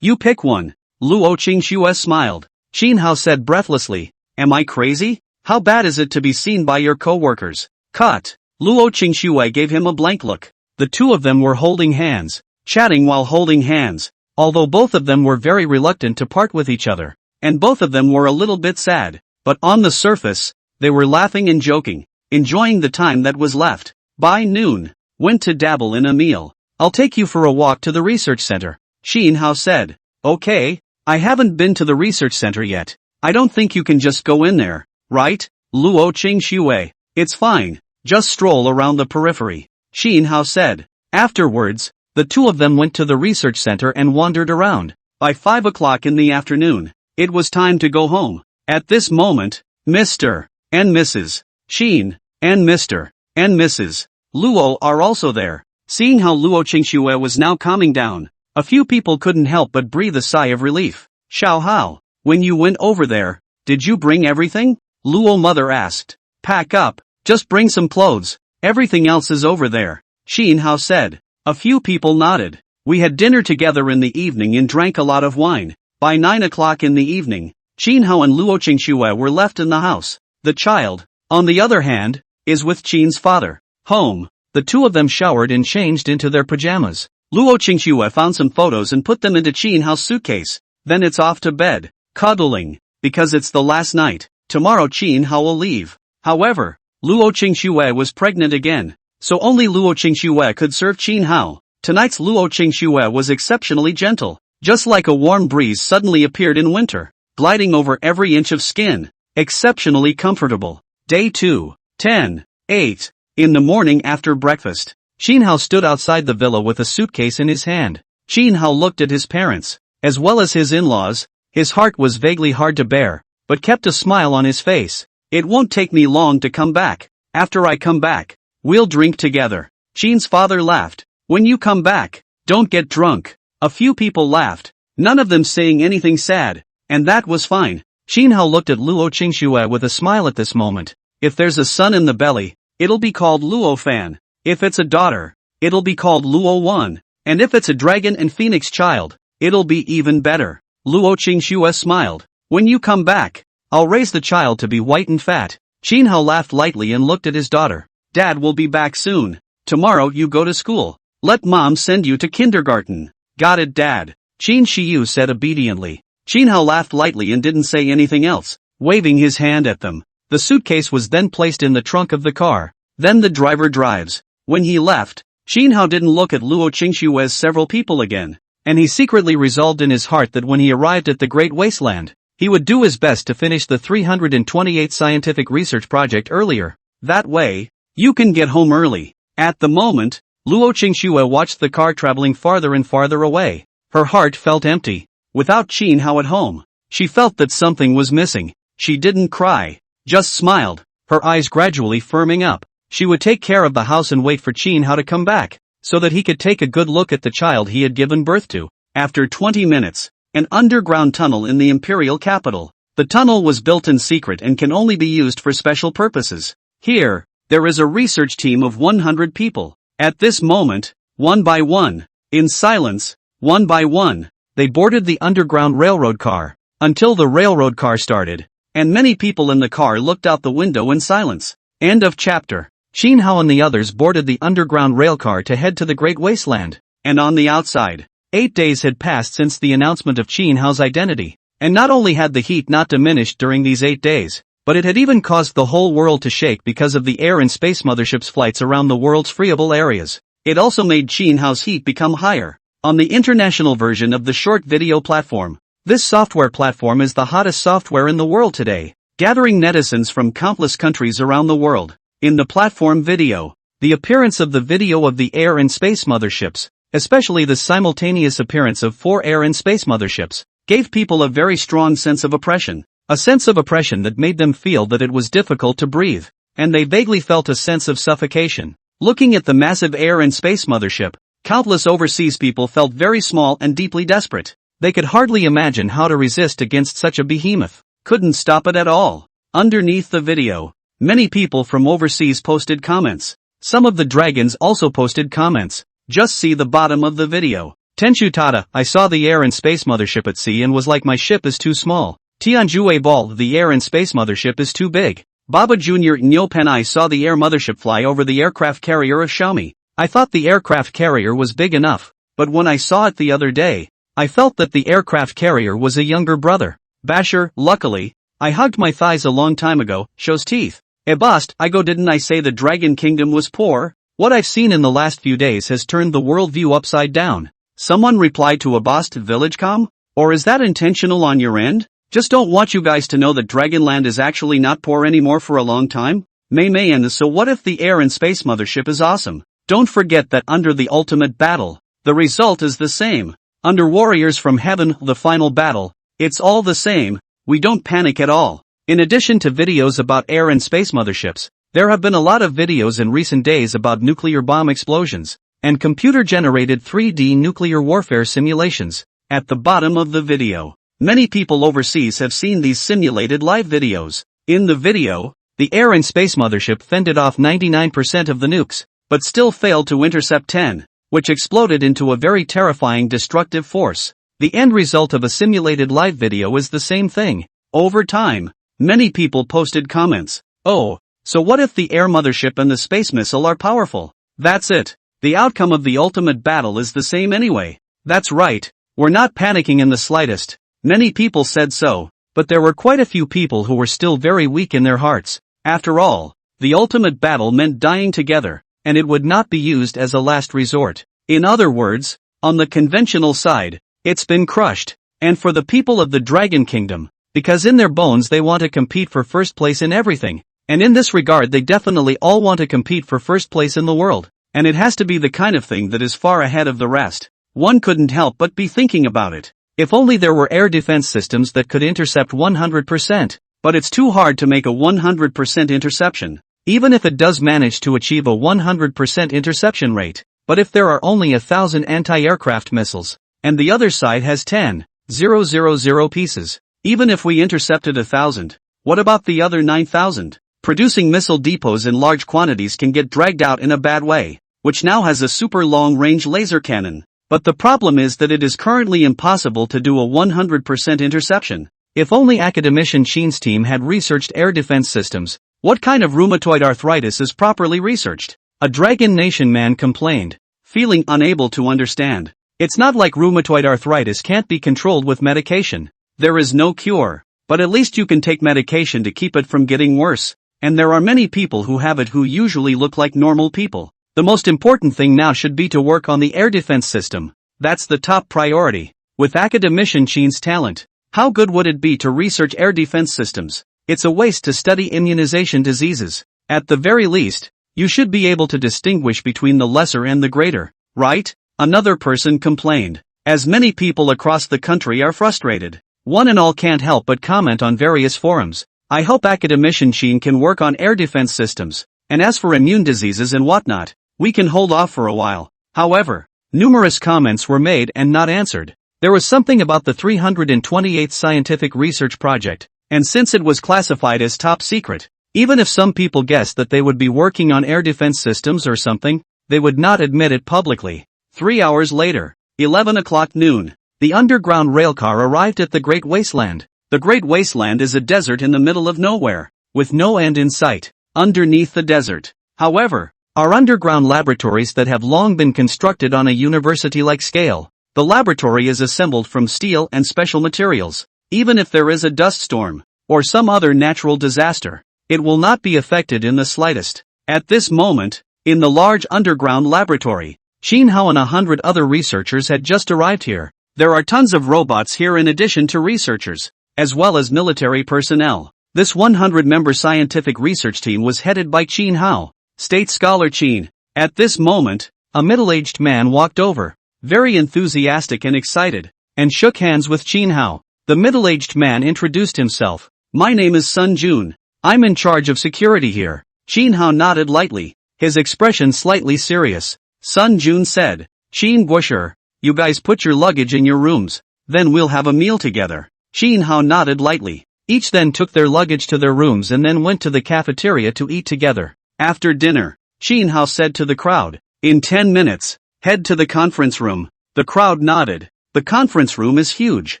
you pick one." Luo Qingxue smiled. Chin Hao said breathlessly, "Am I crazy? How bad is it to be seen by your co-workers?" Cut. Luo Qingxue gave him a blank look. The two of them were holding hands, chatting while holding hands, although both of them were very reluctant to part with each other, and both of them were a little bit sad, but on the surface, they were laughing and joking, enjoying the time that was left. By noon, went to dabble in a meal. "I'll take you for a walk to the research center," Chin Hao said. "Okay, I haven't been to the research center yet. I don't think you can just go in there, right?" Luo Qingxue. It's fine. Just stroll around the periphery. Xin Hao said. Afterwards, the two of them went to the research center and wandered around. By 5 o'clock in the afternoon, it was time to go home. At this moment, Mr. and Mrs. Xin, and Mr. and Mrs. Luo are also there. Seeing how Luo Qingxue was now calming down, a few people couldn't help but breathe a sigh of relief. Xiao Hao, when you went over there, did you bring everything? Luo mother asked. Pack up, just bring some clothes, everything else is over there, Xin Hao said. A few people nodded. We had dinner together in the evening and drank a lot of wine. By 9 o'clock in the evening, Xin Hao and Luo Qingxue were left in the house. The child, on the other hand, is with Qin's father. Home. The two of them showered and changed into their pajamas. Luo Qingxue found some photos and put them into Xin Hao's suitcase. Then it's off to bed, cuddling, because it's the last night. Tomorrow Xin Hao will leave. However, Luo Qingxue was pregnant again, so only Luo Qingxue could serve Xin Hao. Tonight's Luo Qingxue was exceptionally gentle, just like a warm breeze suddenly appeared in winter, gliding over every inch of skin, exceptionally comfortable. Day 2. 10:08. In the morning after breakfast, Xin Hao stood outside the villa with a suitcase in his hand. Xin Hao looked at his parents, as well as his in-laws. His heart was vaguely hard to bear, but kept a smile on his face. It won't take me long to come back. After I come back, we'll drink together. Xin's father laughed. When you come back, don't get drunk. A few people laughed, none of them saying anything sad, and that was fine. Xin Hao looked at Luo Qingxue with a smile at this moment. If there's a son in the belly, it'll be called Luo Fan. If it's a daughter, it'll be called Luo Wan. And if it's a dragon and phoenix child, it'll be even better. Luo Qingxue smiled. When you come back, I'll raise the child to be white and fat. Xin Hao laughed lightly and looked at his daughter. Dad will be back soon. Tomorrow you go to school. Let mom send you to kindergarten. Got it, Dad. Qin Shiyu said obediently. Xin Hao laughed lightly and didn't say anything else, waving his hand at them. The suitcase was then placed in the trunk of the car. Then the driver drives. When he left, Xin Hao didn't look at Luo Qingxue's several people again, and he secretly resolved in his heart that when he arrived at the Great Wasteland, he would do his best to finish the 328th scientific research project earlier. That way, you can get home early. At the moment, Luo Qingxue watched the car traveling farther and farther away. Her heart felt empty. Without Xin Hao at home, she felt that something was missing. She didn't cry, just smiled, her eyes gradually firming up. She would take care of the house and wait for Xin Hao to come back, so that he could take a good look at the child he had given birth to. After 20 minutes, an underground tunnel in the imperial capital. The tunnel was built in secret and can only be used for special purposes. Here, there is a research team of 100 people. At this moment, one by one, in silence, one by one, they boarded the underground railroad car, until the railroad car started, and many people in the car looked out the window in silence. End of chapter. Xin Hao and the others boarded the underground rail car to head to the Great Wasteland, and on the outside, 8 days had passed since the announcement of Xin Hao's identity, and not only had the heat not diminished during these 8 days, but it had even caused the whole world to shake because of the air and space mothership's flights around the world's freeable areas. It also made Xin Hao's heat become higher. On the international version of the short video platform, this software platform is the hottest software in the world today, gathering netizens from countless countries around the world. In the platform video, the appearance of the video of the air and space motherships, especially the simultaneous appearance of 4 air and space motherships, gave people a very strong sense of oppression. A sense of oppression that made them feel that it was difficult to breathe, and they vaguely felt a sense of suffocation. Looking at the massive air and space mothership, countless overseas people felt very small and deeply desperate. They could hardly imagine how to resist against such a behemoth. Couldn't stop it at all. Underneath the video, many people from overseas posted comments. Some of the dragons also posted comments. Just see the bottom of the video. Tenshu Tada, I saw the air and space mothership at sea and was like my ship is too small. Tianjue Ball, the air and space mothership is too big. Baba Jr. Nyopen, I saw the air mothership fly over the aircraft carrier of Xiaomi. I thought the aircraft carrier was big enough, but when I saw it the other day, I felt that the aircraft carrier was a younger brother. Basher, luckily, I hugged my thighs a long time ago, shows teeth. Ebast, I go, didn't I say the Dragon Kingdom was poor? What I've seen in the last few days has turned the world view upside down. Someone replied to Ebast VillageCom? Or is that intentional on your end? Just don't want you guys to know that Dragonland is actually not poor anymore for a long time? May and so what if the air and space mothership is awesome? Don't forget that under the ultimate battle, the result is the same. Under Warriors from Heaven, the final battle, it's all the same, we don't panic at all. In addition to videos about air and space motherships, there have been a lot of videos in recent days about nuclear bomb explosions, and computer-generated 3D nuclear warfare simulations. At the bottom of the video, many people overseas have seen these simulated live videos. In the video, the air and space mothership fended off 99% of the nukes, but still failed to intercept 10, which exploded into a very terrifying destructive force. The end result of a simulated live video is the same thing. Over time, many people posted comments. Oh, so what if the air mothership and the space missile are powerful? That's it. The outcome of the ultimate battle is the same anyway. That's right, we're not panicking in the slightest. Many people said so, but there were quite a few people who were still very weak in their hearts. After all, the ultimate battle meant dying together, and it would not be used as a last resort. In other words, on the conventional side, it's been crushed. And for the people of the Dragon Kingdom, because in their bones they want to compete for first place in everything, and in this regard they definitely all want to compete for first place in the world, and it has to be the kind of thing that is far ahead of the rest. One couldn't help but be thinking about it. If only there were air defense systems that could intercept 100%, but it's too hard to make a 100% interception, even if it does manage to achieve a 100% interception rate. But if there are only 1,000 anti-aircraft missiles, and the other side has 10,000 pieces, even if we intercepted 1,000, what about the other 9,000? Producing missile depots in large quantities can get dragged out in a bad way, which now has a super long-range laser cannon. But the problem is that it is currently impossible to do a 100% interception. If only academician Sheen's team had researched air defense systems. What kind of rheumatoid arthritis is properly researched? A Dragon Nation man complained, feeling unable to understand. It's not like rheumatoid arthritis can't be controlled with medication. There is no cure, but at least you can take medication to keep it from getting worse. And there are many people who have it who usually look like normal people. The most important thing now should be to work on the air defense system. That's the top priority. With academician Sheen's talent, how good would it be to research air defense systems? It's a waste to study immunization diseases. At the very least, you should be able to distinguish between the lesser and the greater, right? Another person complained. As many people across the country are frustrated, one and all can't help but comment on various forums. I hope academician Sheen can work on air defense systems. And as for immune diseases and whatnot, we can hold off for a while. However, numerous comments were made and not answered. There was something about the 328th scientific research project, and since it was classified as top secret, even if some people guessed that they would be working on air defense systems or something, they would not admit it publicly. 3 hours later, 11 o'clock noon, the underground railcar arrived at the Great Wasteland. The Great Wasteland is a desert in the middle of nowhere, with no end in sight, underneath the desert. However, are underground laboratories that have long been constructed on a university-like scale. The laboratory is assembled from steel and special materials. Even if there is a dust storm, or some other natural disaster, it will not be affected in the slightest. At this moment, in the large underground laboratory, Sheen Hao and 100 other researchers had just arrived here. There are tons of robots here in addition to researchers, as well as military personnel. This 100-member scientific research team was headed by Sheen Hao, State Scholar Sheen. At this moment, a middle-aged man walked over, very enthusiastic and excited, and shook hands with Sheen Hao. The middle-aged man introduced himself. My name is Sun Jun. I'm in charge of security here. Sheen Hao nodded lightly, his expression slightly serious. Sun Jun said, Sheen Guosher, you guys put your luggage in your rooms, then we'll have a meal together. Sheen Hao nodded lightly. Each then took their luggage to their rooms and then went to the cafeteria to eat together. After dinner, Sheen Hao said to the crowd, in 10 minutes, head to the conference room. The crowd nodded. The conference room is huge.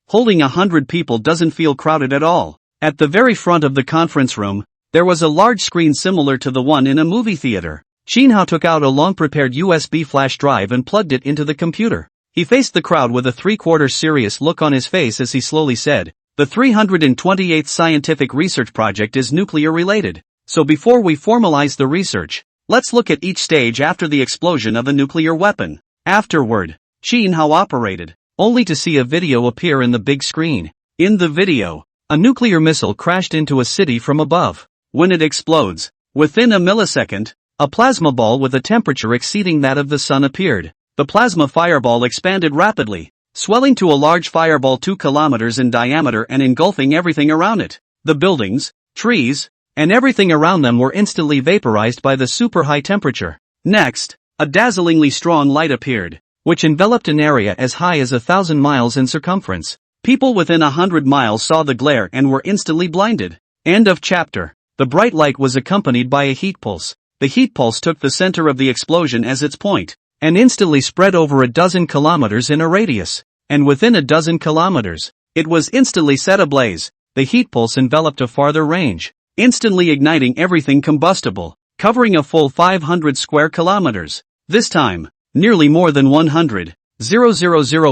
Holding 100 people doesn't feel crowded at all. At the very front of the conference room, there was a large screen similar to the one in a movie theater. Sheen Hao took out a long-prepared USB flash drive and plugged it into the computer. He faced the crowd with a three-quarter serious look on his face as he slowly said, the 328th scientific research project is nuclear-related. So before we formalize the research, let's look at each stage after the explosion of a nuclear weapon. Afterward, Sheen Hao operated, only to see a video appear in the big screen. In the video, a nuclear missile crashed into a city from above. When it explodes, within a millisecond, a plasma ball with a temperature exceeding that of the sun appeared. The plasma fireball expanded rapidly, swelling to a large fireball 2 kilometers in diameter and engulfing everything around it. The buildings, trees, and everything around them were instantly vaporized by the super high temperature. Next, a dazzlingly strong light appeared, which enveloped an area as high as 1,000 miles in circumference. People within 100 miles saw the glare and were instantly blinded. End of chapter. The bright light was accompanied by a heat pulse. The heat pulse took the center of the explosion as its point, and instantly spread over 12 kilometers in a radius. And within 12 kilometers, it was instantly set ablaze. The heat pulse enveloped a farther range, instantly igniting everything combustible, covering a full 500 square kilometers. This time, nearly more than 100,000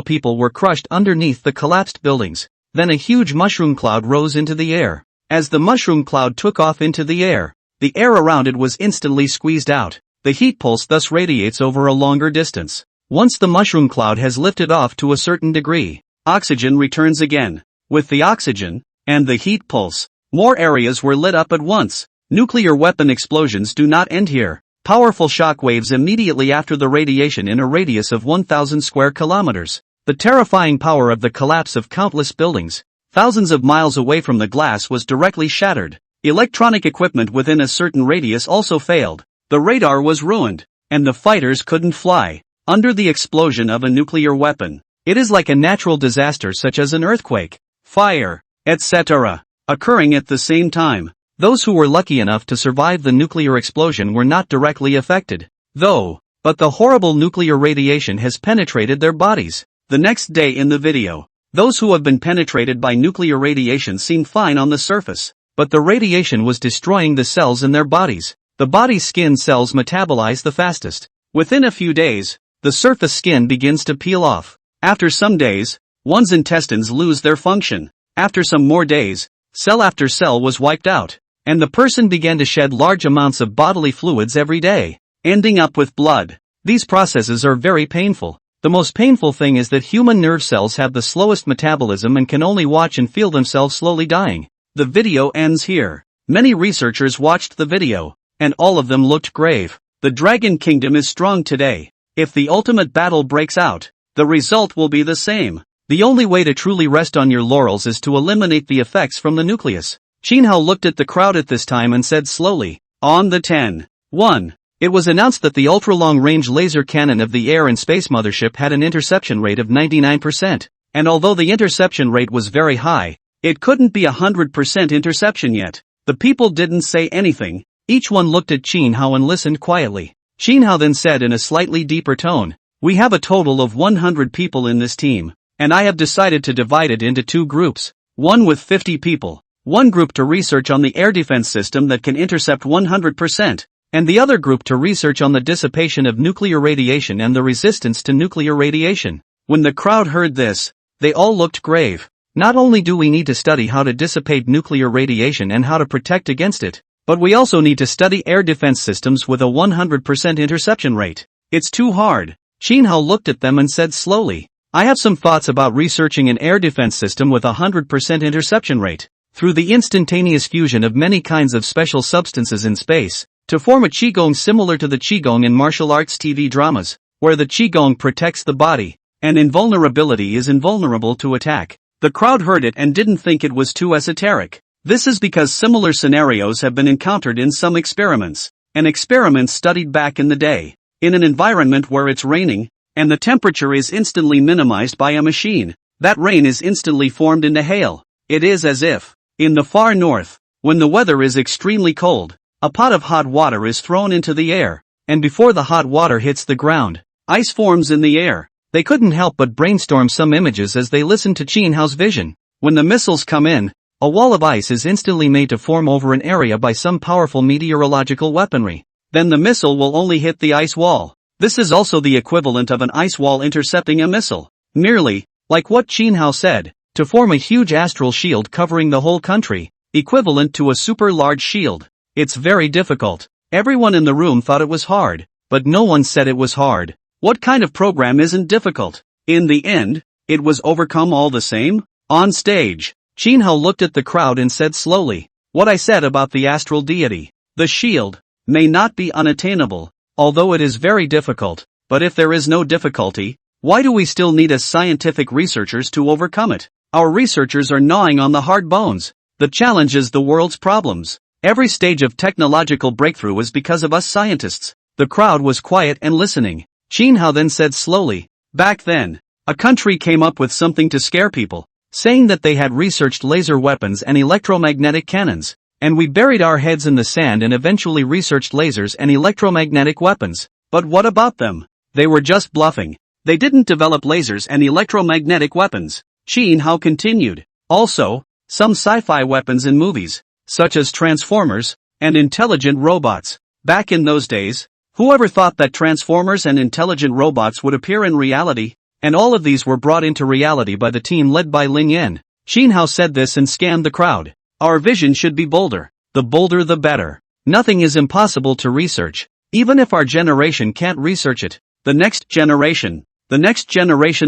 people were crushed underneath the collapsed buildings. Then a huge mushroom cloud rose into the air. As the mushroom cloud took off into the air around it was instantly squeezed out. The heat pulse thus radiates over a longer distance. Once the mushroom cloud has lifted off to a certain degree, oxygen returns again. With the oxygen and the heat pulse, more areas were lit up at once. Nuclear weapon explosions do not end here. Powerful shock waves immediately after the radiation in a radius of 1,000 square kilometers. The terrifying power of the collapse of countless buildings, thousands of miles away from the glass, was directly shattered. Electronic equipment within a certain radius also failed. The radar was ruined, and the fighters couldn't fly. Under the explosion of a nuclear weapon, it is like a natural disaster such as an earthquake, fire, etc., occurring at the same time. Those who were lucky enough to survive the nuclear explosion were not directly affected, though, but the horrible nuclear radiation has penetrated their bodies. The next day in the video, those who have been penetrated by nuclear radiation seem fine on the surface, but the radiation was destroying the cells in their bodies. The body's skin cells metabolize the fastest. Within a few days, the surface skin begins to peel off. After some days, one's intestines lose their function. After some more days, cell after cell was wiped out, and the person began to shed large amounts of bodily fluids every day, ending up with blood. These processes are very painful. The most painful thing is that human nerve cells have the slowest metabolism and can only watch and feel themselves slowly dying. The video ends here. Many researchers watched the video, and all of them looked grave. The Dragon Kingdom is strong today. If the ultimate battle breaks out, the result will be the same. The only way to truly rest on your laurels is to eliminate the effects from the nucleus. Shinhao looked at the crowd at this time and said slowly, on the 10-1. It was announced that the ultra-long-range laser cannon of the Air and Space Mothership had an interception rate of 99%, and although the interception rate was very high, it couldn't be 100% interception yet. The people didn't say anything. Each one looked at Shinhao and listened quietly. Shinhao then said in a slightly deeper tone, we have a total of 100 people in this team, and I have decided to divide it into 2 groups, one with 50 people. One group to research on the air defense system that can intercept 100%, and the other group to research on the dissipation of nuclear radiation and the resistance to nuclear radiation. When the crowd heard this, they all looked grave. Not only do we need to study how to dissipate nuclear radiation and how to protect against it, but we also need to study air defense systems with a 100% interception rate. It's too hard. Shinhao looked at them and said slowly, I have some thoughts about researching an air defense system with a 100% interception rate. Through the instantaneous fusion of many kinds of special substances in space, to form a qigong similar to the qigong in martial arts TV dramas, where the qigong protects the body, and invulnerability is invulnerable to attack. The crowd heard it and didn't think it was too esoteric. This is because similar scenarios have been encountered in some experiments, and experiments studied back in the day. In an environment where it's raining, and the temperature is instantly minimized by a machine, that rain is instantly formed into hail. It is as if, in the far north, when the weather is extremely cold, a pot of hot water is thrown into the air, and before the hot water hits the ground, ice forms in the air. They couldn't help but brainstorm some images as they listened to Shinhao's vision. When the missiles come in, a wall of ice is instantly made to form over an area by some powerful meteorological weaponry. Then the missile will only hit the ice wall. This is also the equivalent of an ice wall intercepting a missile. Merely, like what Shinhao said, to form a huge astral shield covering the whole country, equivalent to a super large shield. It's very difficult. Everyone in the room thought it was hard, but no one said it was hard. What kind of program isn't difficult? In the end, it was overcome all the same. On stage, Qin Hao looked at the crowd and said slowly, "What I said about the astral deity, the shield, may not be unattainable, although it is very difficult, but if there is no difficulty, why do we still need as scientific researchers to overcome it? Our researchers are gnawing on the hard bones. The challenge is the world's problems. Every stage of technological breakthrough is because of us scientists." The crowd was quiet and listening. Qin Hao then said slowly, "Back then, a country came up with something to scare people, saying that they had researched laser weapons and electromagnetic cannons, and we buried our heads in the sand and eventually researched lasers and electromagnetic weapons. But what about them? They were just bluffing. They didn't develop lasers and electromagnetic weapons." Qin Hao continued. "Also, some sci-fi weapons in movies, such as Transformers, and intelligent robots. Back in those days, whoever thought that Transformers and intelligent robots would appear in reality? And all of these were brought into reality by the team led by Lin Yan." Qin Hao said this and scanned the crowd. "Our vision should be bolder. The bolder the better. Nothing is impossible to research, even if our generation can't research it. The next generation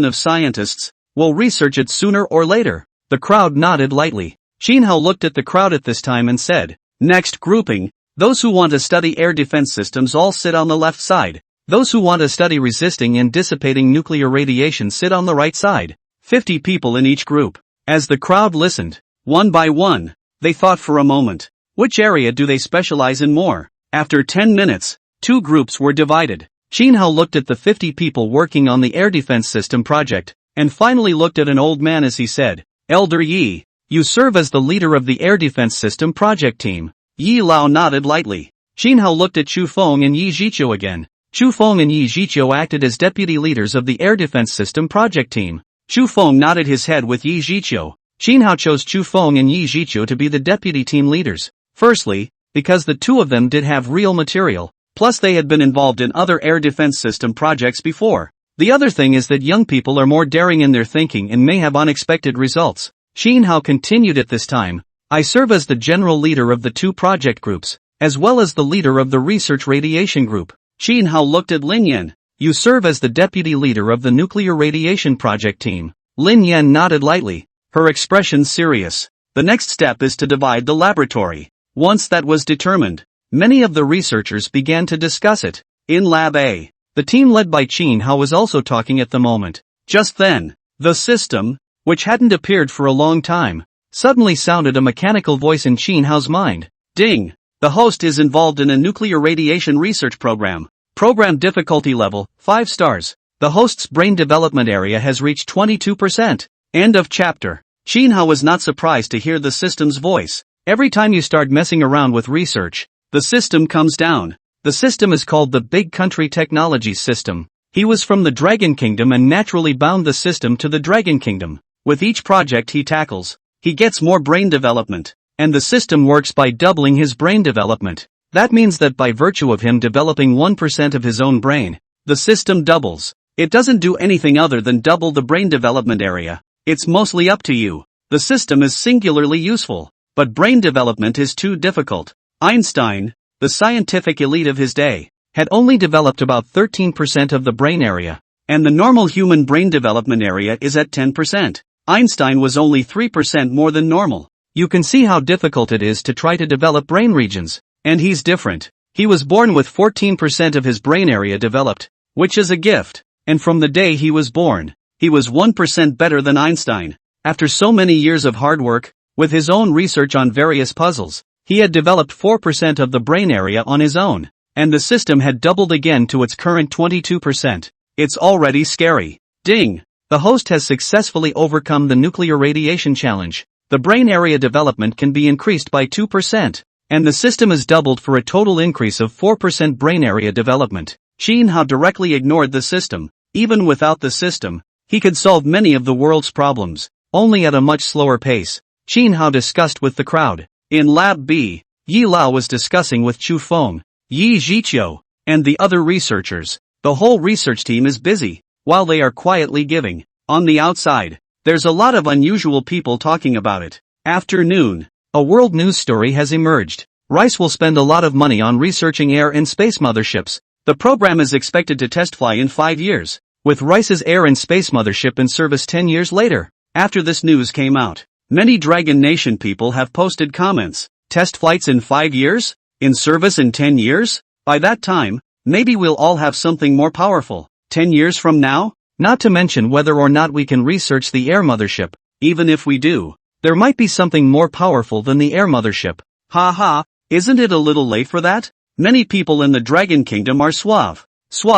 of scientists, will research it sooner or later." The crowd nodded lightly. Qin Hao looked at the crowd at this time and said, "Next grouping, those who want to study air defense systems all sit on the left side. Those who want to study resisting and dissipating nuclear radiation sit on the right side. 50 people in each group." As the crowd listened, one by one, they thought for a moment, which area do they specialize in more? After 10 minutes, 2 groups were divided. Qin Hao looked at the 50 people working on the air defense system project, and finally looked at an old man as he said, "Elder Yi, you serve as the leader of the air defense system project team." Yi Lao nodded lightly. Qin Hao looked at Chu Feng and Yi Zhiqiu again. Chu Feng and Yi Zhiqiu acted as deputy leaders of the air defense system project team. Chu Feng nodded his head with Yi Zhiqiu. Qin Hao chose Chu Feng and Yi Zhiqiu to be the deputy team leaders. Firstly, because the two of them did have real material, plus they had been involved in other air defense system projects before. The other thing is that young people are more daring in their thinking and may have unexpected results. Qin Hao continued at this time, "I serve as the general leader of the 2 project groups, as well as the leader of the research radiation group." Qin Hao looked at Lin Yan. "You serve as the deputy leader of the nuclear radiation project team." Lin Yan nodded lightly, her expression serious. "The next step is to divide the laboratory." Once that was determined, many of the researchers began to discuss it. In Lab A, the team led by Qin Hao was also talking at the moment. Just then, the system, which hadn't appeared for a long time, suddenly sounded a mechanical voice in Qin Hao's mind. "Ding! The host is involved in a nuclear radiation research program. Program difficulty level, 5 stars. The host's brain development area has reached 22%. End of chapter." Qin Hao was not surprised to hear the system's voice. Every time you start messing around with research, the system comes down. The system is called the Big Country Technology System. He was from the Dragon Kingdom and naturally bound the system to the Dragon Kingdom. With each project he tackles, he gets more brain development, and the system works by doubling his brain development. That means that by virtue of him developing 1% of his own brain, the system doubles. It doesn't do anything other than double the brain development area. It's mostly up to you. The system is singularly useful, but brain development is too difficult. Einstein, the scientific elite of his day, had only developed about 13% of the brain area, and the normal human brain development area is at 10%. Einstein was only 3% more than normal. You can see how difficult it is to try to develop brain regions. And he's different. He was born with 14% of his brain area developed, which is a gift. And from the day he was born, he was 1% better than Einstein. After so many years of hard work, with his own research on various puzzles, he had developed 4% of the brain area on his own, and the system had doubled again to its current 22%. It's already scary. Ding! The host has successfully overcome the nuclear radiation challenge. The brain area development can be increased by 2%, and the system is doubled for a total increase of 4% brain area development. Qin Hao directly ignored the system. Even without the system, he could solve many of the world's problems, only at a much slower pace. Qin Hao discussed with the crowd. In Lab B, Yi Lao was discussing with Chu Feng, Yi Zhiqiu, and the other researchers. The whole research team is busy, while they are quietly giving. On the outside, there's a lot of unusual people talking about it. Afternoon. A world news story has emerged. Rice will spend a lot of money on researching air and space motherships. The program is expected to test fly in 5 years, with Rice's air and space mothership in service 10 years later. After this news came out, Many Dragon Nation people have posted comments. Test flights in 5 years? In service in 10 years? By that time, maybe we'll all have something more powerful. 10 years from now? Not to mention whether or not we can research the air mothership. Even if we do, there might be something more powerful than the air mothership. Ha, isn't it a little late for that? Many people in the Dragon Kingdom are suave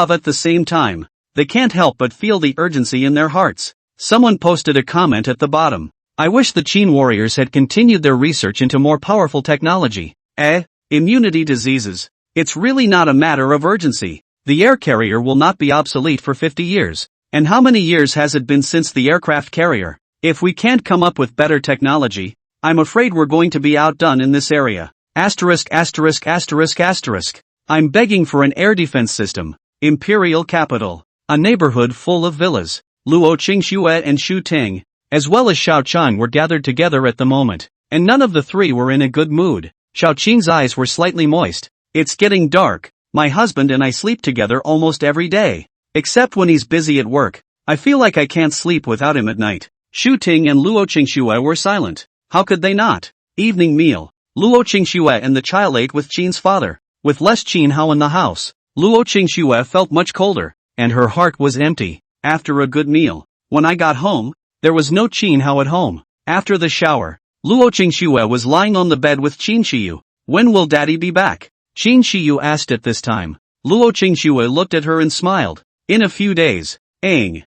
at the same time. They can't help but feel the urgency in their hearts. Someone posted a comment at the bottom. I wish the Qin warriors had continued their research into more powerful technology. Immunity diseases. It's really not a matter of urgency. The air carrier will not be obsolete for 50 years. And how many years has it been since the aircraft carrier? If we can't come up with better technology, I'm afraid we're going to be outdone in this area. Asterisk. I'm begging for an air defense system. Imperial capital. A neighborhood full of villas. Luo Qingxue and Shu Ting, as well as Xiao Chang were gathered together at the moment, and none of the three were in a good mood. Xiao Qing's eyes were slightly moist. It's getting dark. My husband and I sleep together almost every day. Except when he's busy at work. I feel like I can't sleep without him at night. Shu Ting and Luo Qingxue were silent. How could they not? Evening meal. Luo Qingxue and the child ate with Qin's father. With less Qin Hao in the house, Luo Qingxue felt much colder, and her heart was empty. After a good meal, when I got home, there was no Qin Hao at home. After the shower, Luo Qingxue was lying on the bed with Qin Shiyu. When will daddy be back? Qin Shiyu asked at this time. Luo Qingxue looked at her and smiled. In a few days. Qin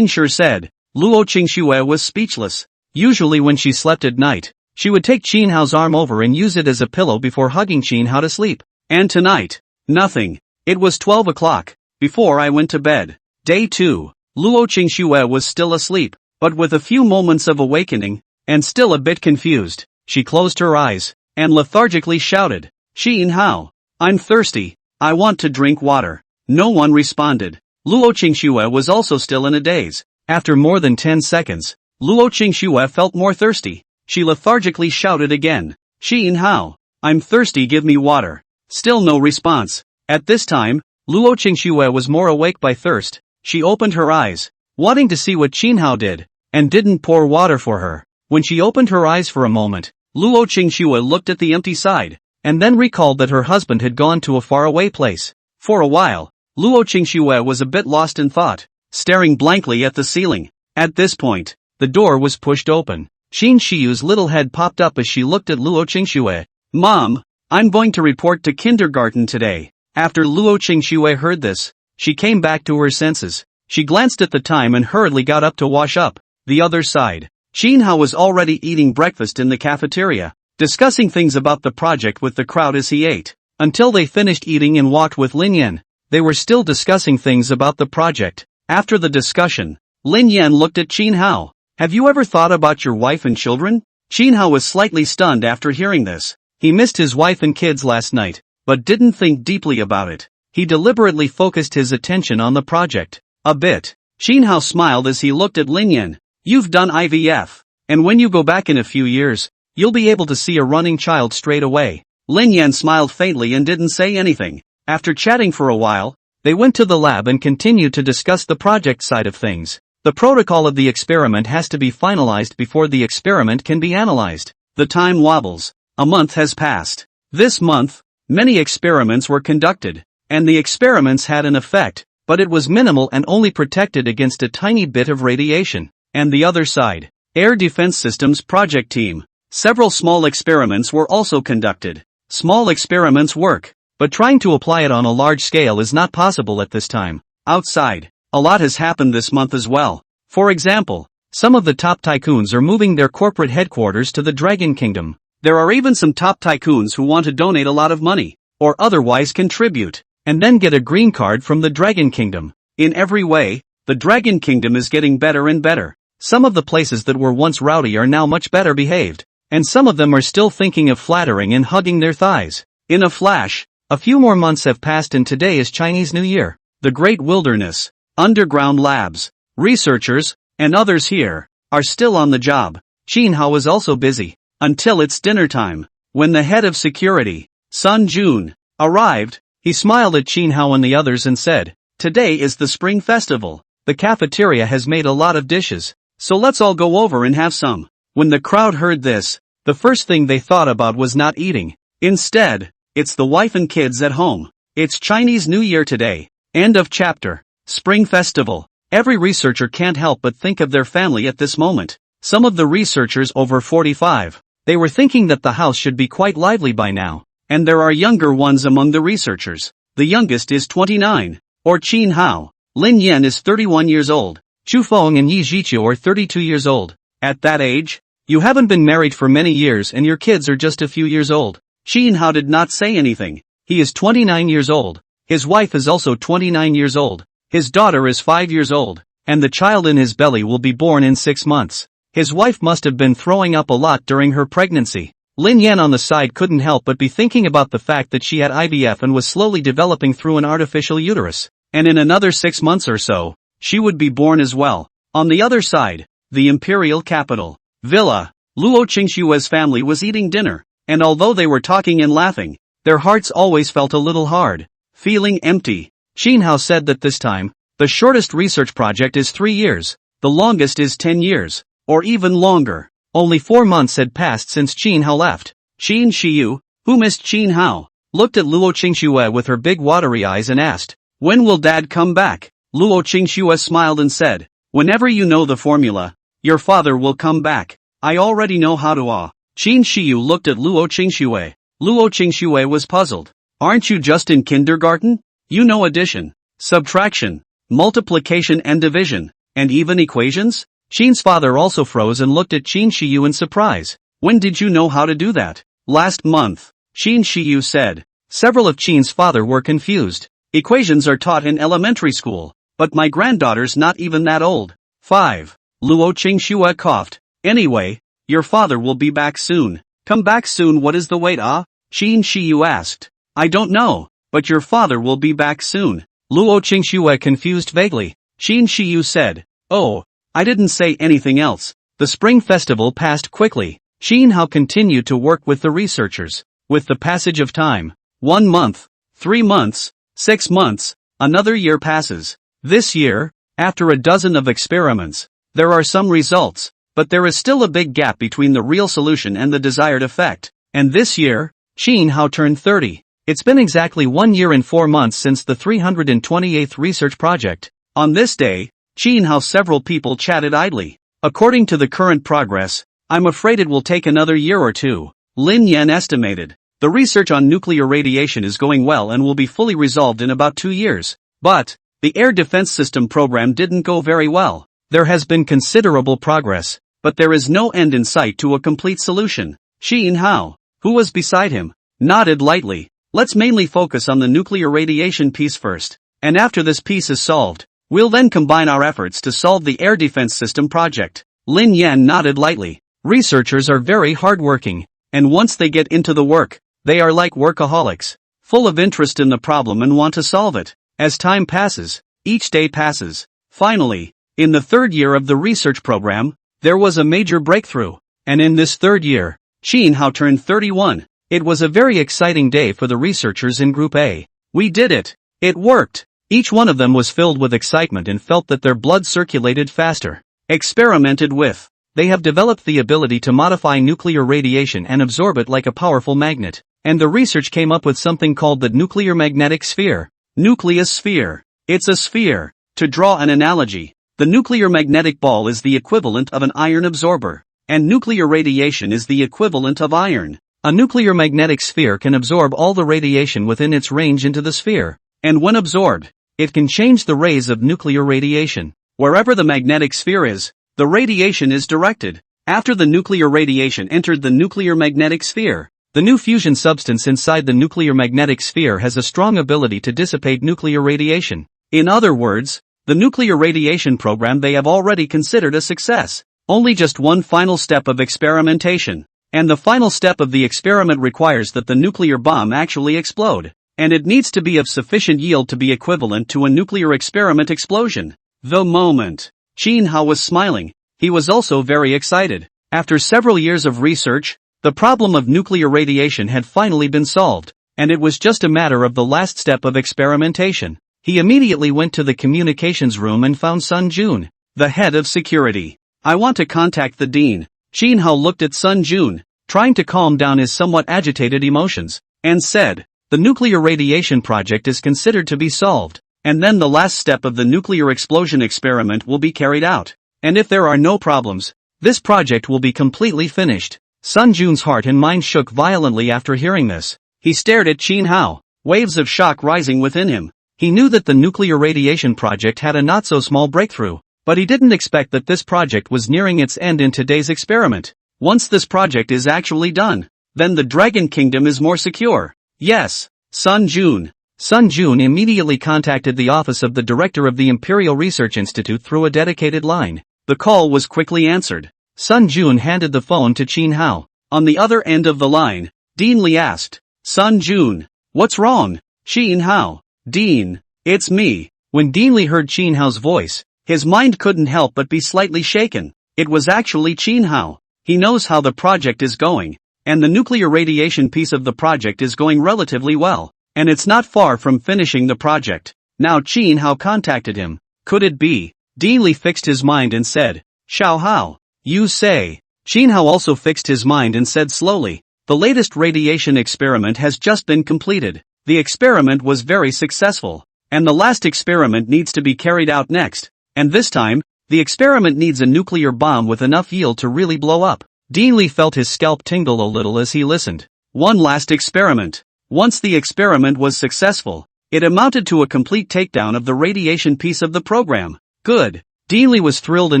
sure said. Luo Qingxue was speechless. Usually when she slept at night, she would take Qin Hao's arm over and use it as a pillow before hugging Qin Hao to sleep. And tonight, nothing. It was 12 o'clock, before I went to bed. Day 2. Luo Qingxue was still asleep, but with a few moments of awakening, and still a bit confused. She closed her eyes, and lethargically shouted, Qin Hao, I'm thirsty, I want to drink water. No one responded. Luo Qingxue was also still in a daze. After more than 10 seconds, Luo Qingxue felt more thirsty. She lethargically shouted again, Qin Hao, I'm thirsty, give me water. Still no response. At this time, Luo Qingxue was more awake by thirst. She opened her eyes, wanting to see what Qin Hao did, and didn't pour water for her. When she opened her eyes for a moment, Luo Qingxue looked at the empty side, and then recalled that her husband had gone to a faraway place. For a while, Luo Qingxue was a bit lost in thought, staring blankly at the ceiling. At this point, the door was pushed open. Qin Shiyu's little head popped up as she looked at Luo Qingxue. Mom, I'm going to report to kindergarten today. After Luo Qingxue heard this, she came back to her senses. She glanced at the time and hurriedly got up to wash up. The other side. Qin Hao was already eating breakfast in the cafeteria, discussing things about the project with the crowd as he ate. Until they finished eating and walked with Lin Yan, they were still discussing things about the project. After the discussion, Lin Yan looked at Qin Hao. Have you ever thought about your wife and children? Qin Hao was slightly stunned after hearing this. He missed his wife and kids last night, but didn't think deeply about it. He deliberately focused his attention on the project. A bit. Qin Hao smiled as he looked at Lin Yan. You've done IVF, and when you go back in a few years, you'll be able to see a running child straight away. Lin Yan smiled faintly and didn't say anything. After chatting for a while, they went to the lab and continued to discuss the project side of things. The protocol of the experiment has to be finalized before the experiment can be analyzed. The time wobbles. A month has passed. This month, many experiments were conducted, and the experiments had an effect, but it was minimal and only protected against a tiny bit of radiation. And the other side, Air Defense Systems Project Team. Several small experiments were also conducted. Small experiments work, but trying to apply it on a large scale is not possible at this time. Outside, a lot has happened this month as well. For example, some of the top tycoons are moving their corporate headquarters to the Dragon Kingdom. There are even some top tycoons who want to donate a lot of money, or otherwise contribute, and then get a green card from the Dragon Kingdom. In every way, the Dragon Kingdom is getting better and better. Some of the places that were once rowdy are now much better behaved, and some of them are still thinking of flattering and hugging their thighs. In a flash, a few more months have passed and today is Chinese New Year. The Great Wilderness, underground labs, researchers, and others here, are still on the job. Qin Hao is also busy, until it's dinner time. When the head of security, Sun Jun, arrived, he smiled at Qin Hao and the others and said, Today is the Spring Festival. The cafeteria has made a lot of dishes, so let's all go over and have some. When the crowd heard this, the first thing they thought about was not eating. Instead, it's the wife and kids at home. It's Chinese New Year today. End of chapter. Spring Festival. Every researcher can't help but think of their family at this moment. Some of the researchers over 45. They were thinking that the house should be quite lively by now. And there are younger ones among the researchers. The youngest is 29. Or Qin Hao. Lin Yan is 31 years old. Chu Feng and Yi Zhiqiu are 32 years old. At that age, you haven't been married for many years and your kids are just a few years old. Qin Hao did not say anything. He is 29 years old. His wife is also 29 years old. His daughter is 5 years old. And the child in his belly will be born in 6 months. His wife must have been throwing up a lot during her pregnancy. Lin Yan on the side couldn't help but be thinking about the fact that she had IVF and was slowly developing through an artificial uterus. And in another 6 months or so, she would be born as well. On the other side, the imperial capital, Villa, Luo Qingshue's family was eating dinner, and although they were talking and laughing, their hearts always felt a little hard, feeling empty. Qin Hao said that this time, the shortest research project is 3 years, the longest is 10 years, or even longer. Only 4 months had passed since Qin Hao left. Qin Shiyu, who missed Qin Hao, looked at Luo Qingxue with her big watery eyes and asked, "When will Dad come back?" Luo Qingxue smiled and said, "Whenever you know the formula, your father will come back. I already know how to Qin Shiyu looked at Luo Qingxue. Luo Qingxue was puzzled. "Aren't you just in kindergarten? You know addition, subtraction, multiplication and division, and even equations?" Qin's father also froze and looked at Qin Shiyu in surprise. "When did you know how to do that?" "Last month," Qin Shiyu said. Several of Qin's father were confused. "Equations are taught in elementary school, but my granddaughter's not even that old." 5. Luo Qingxue coughed. "Anyway, your father will be back soon." "Come back soon, what is the wait Qin Shiyu asked. "I don't know, but your father will be back soon." Luo Qingxue confused vaguely. Qin Shiyu said, "Oh, I didn't say anything else." The spring festival passed quickly. Qin Hao continued to work with the researchers. With the passage of time, 1 month, 3 months, 6 months, another year passes. This year, after a dozen of experiments, there are some results, but there is still a big gap between the real solution and the desired effect. And this year, Qin Hao turned 30. It's been exactly 1 year and 4 months since the 328th research project. On this day, Qin Hao several people chatted idly. "According to the current progress, I'm afraid it will take another year or two," Lin Yan estimated. "The research on nuclear radiation is going well and will be fully resolved in about 2 years. But, the air defense system program didn't go very well. There has been considerable progress, but there is no end in sight to a complete solution." Qin Hao, who was beside him, nodded lightly. "Let's mainly focus on the nuclear radiation piece first, and after this piece is solved, we'll then combine our efforts to solve the air defense system project." Lin Yan nodded lightly. Researchers are very hardworking, and once they get into the work, they are like workaholics, full of interest in the problem and want to solve it. As time passes, each day passes. Finally, in the 3rd year of the research program, there was a major breakthrough. And in this 3rd year, Qin Hao turned 31. It was a very exciting day for the researchers in Group A. "We did it! It worked!" Each one of them was filled with excitement and felt that their blood circulated faster. Experimented with. They have developed the ability to modify nuclear radiation and absorb it like a powerful magnet. And the research came up with something called the nuclear magnetic sphere. Nucleus sphere. It's a sphere. To draw an analogy, the nuclear magnetic ball is the equivalent of an iron absorber, and nuclear radiation is the equivalent of iron. A nuclear magnetic sphere can absorb all the radiation within its range into the sphere, and when absorbed, it can change the rays of nuclear radiation. Wherever the magnetic sphere is, the radiation is directed. After the nuclear radiation entered the nuclear magnetic sphere, the new fusion substance inside the nuclear magnetic sphere has a strong ability to dissipate nuclear radiation. In other words, the nuclear radiation program they have already considered a success. Only just one final step of experimentation. And the final step of the experiment requires that the nuclear bomb actually explode. And it needs to be of sufficient yield to be equivalent to a nuclear experiment explosion. The moment. Qin Hao was smiling. He was also very excited. After several years of research, the problem of nuclear radiation had finally been solved, and it was just a matter of the last step of experimentation. He immediately went to the communications room and found Sun Jun, the head of security. "I want to contact the dean." Jin Hao looked at Sun Jun, trying to calm down his somewhat agitated emotions, and said, "The nuclear radiation project is considered to be solved, and then the last step of the nuclear explosion experiment will be carried out. And if there are no problems, this project will be completely finished." Sun Jun's heart and mind shook violently after hearing this. He stared at Jin Hao, waves of shock rising within him. He knew that the nuclear radiation project had a not-so-small breakthrough, but he didn't expect that this project was nearing its end in today's experiment. Once this project is actually done, then the Dragon Kingdom is more secure. Yes, Sun Jun. Sun Jun immediately contacted the office of the director of the Imperial Research Institute through a dedicated line. The call was quickly answered. Sun Jun handed the phone to Jin Hao. On the other end of the line, Dean Li asked, "Sun Jun, what's wrong?" "Jin Hao." "Dean, it's me." When Dean Li heard Jin Hao's voice, his mind couldn't help but be slightly shaken. It was actually Jin Hao. He knows how the project is going, and the nuclear radiation piece of the project is going relatively well, and it's not far from finishing the project. Now Jin Hao contacted him. Could it be? Dean Li fixed his mind and said, "Xiao Hao, you say." Jin Hao also fixed his mind and said slowly, "The latest radiation experiment has just been completed. The experiment was very successful, and the last experiment needs to be carried out next, and this time, the experiment needs a nuclear bomb with enough yield to really blow up." Dean Li felt his scalp tingle a little as he listened. One last experiment. Once the experiment was successful, it amounted to a complete takedown of the radiation piece of the program. Good. Dean Li was thrilled in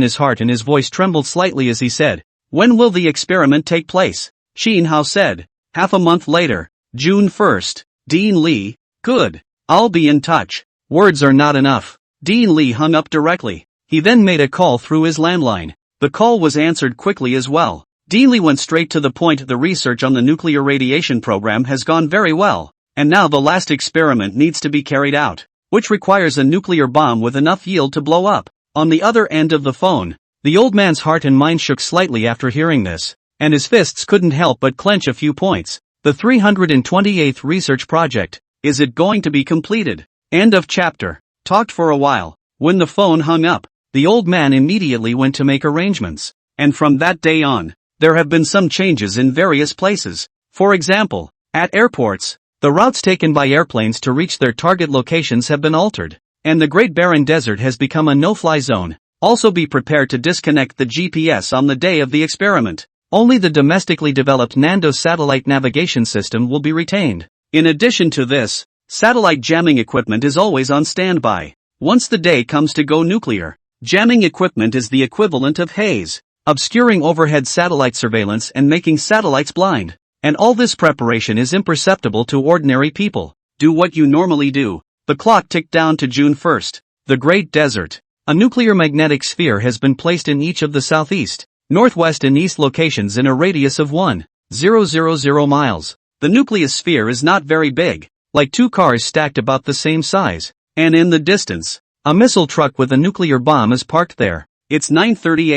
his heart and his voice trembled slightly as he said, "When will the experiment take place?" Jin Hao said, "Half a month later, June 1st. Dean Li, good. I'll be in touch." Words are not enough. Dean Li hung up directly. He then made a call through his landline. The call was answered quickly as well. Dean Li went straight to the point. The research on the nuclear radiation program has gone very well, and now the last experiment needs to be carried out, which requires a nuclear bomb with enough yield to blow up. On the other end of the phone, the old man's heart and mind shook slightly after hearing this, and his fists couldn't help but clench a few points. The 328th research project, is it going to be completed? End of chapter. Talked for a while. When the phone hung up, the old man immediately went to make arrangements, and from that day on, there have been some changes in various places. For example, at airports, the routes taken by airplanes to reach their target locations have been altered, and the Great Barren Desert has become a no-fly zone. Also be prepared to disconnect the GPS on the day of the experiment. Only the domestically developed Nando satellite navigation system will be retained. In addition to this, satellite jamming equipment is always on standby. Once the day comes to go nuclear, jamming equipment is the equivalent of haze, obscuring overhead satellite surveillance and making satellites blind. And all this preparation is imperceptible to ordinary people. Do what you normally do. The clock ticked down to June 1st. The Great Desert. A nuclear magnetic sphere has been placed in each of the southeast, northwest and east locations in a radius of 1,000 miles. The nucleus sphere is not very big, like two cars stacked about the same size, and in the distance, a missile truck with a nuclear bomb is parked there. It's 9:30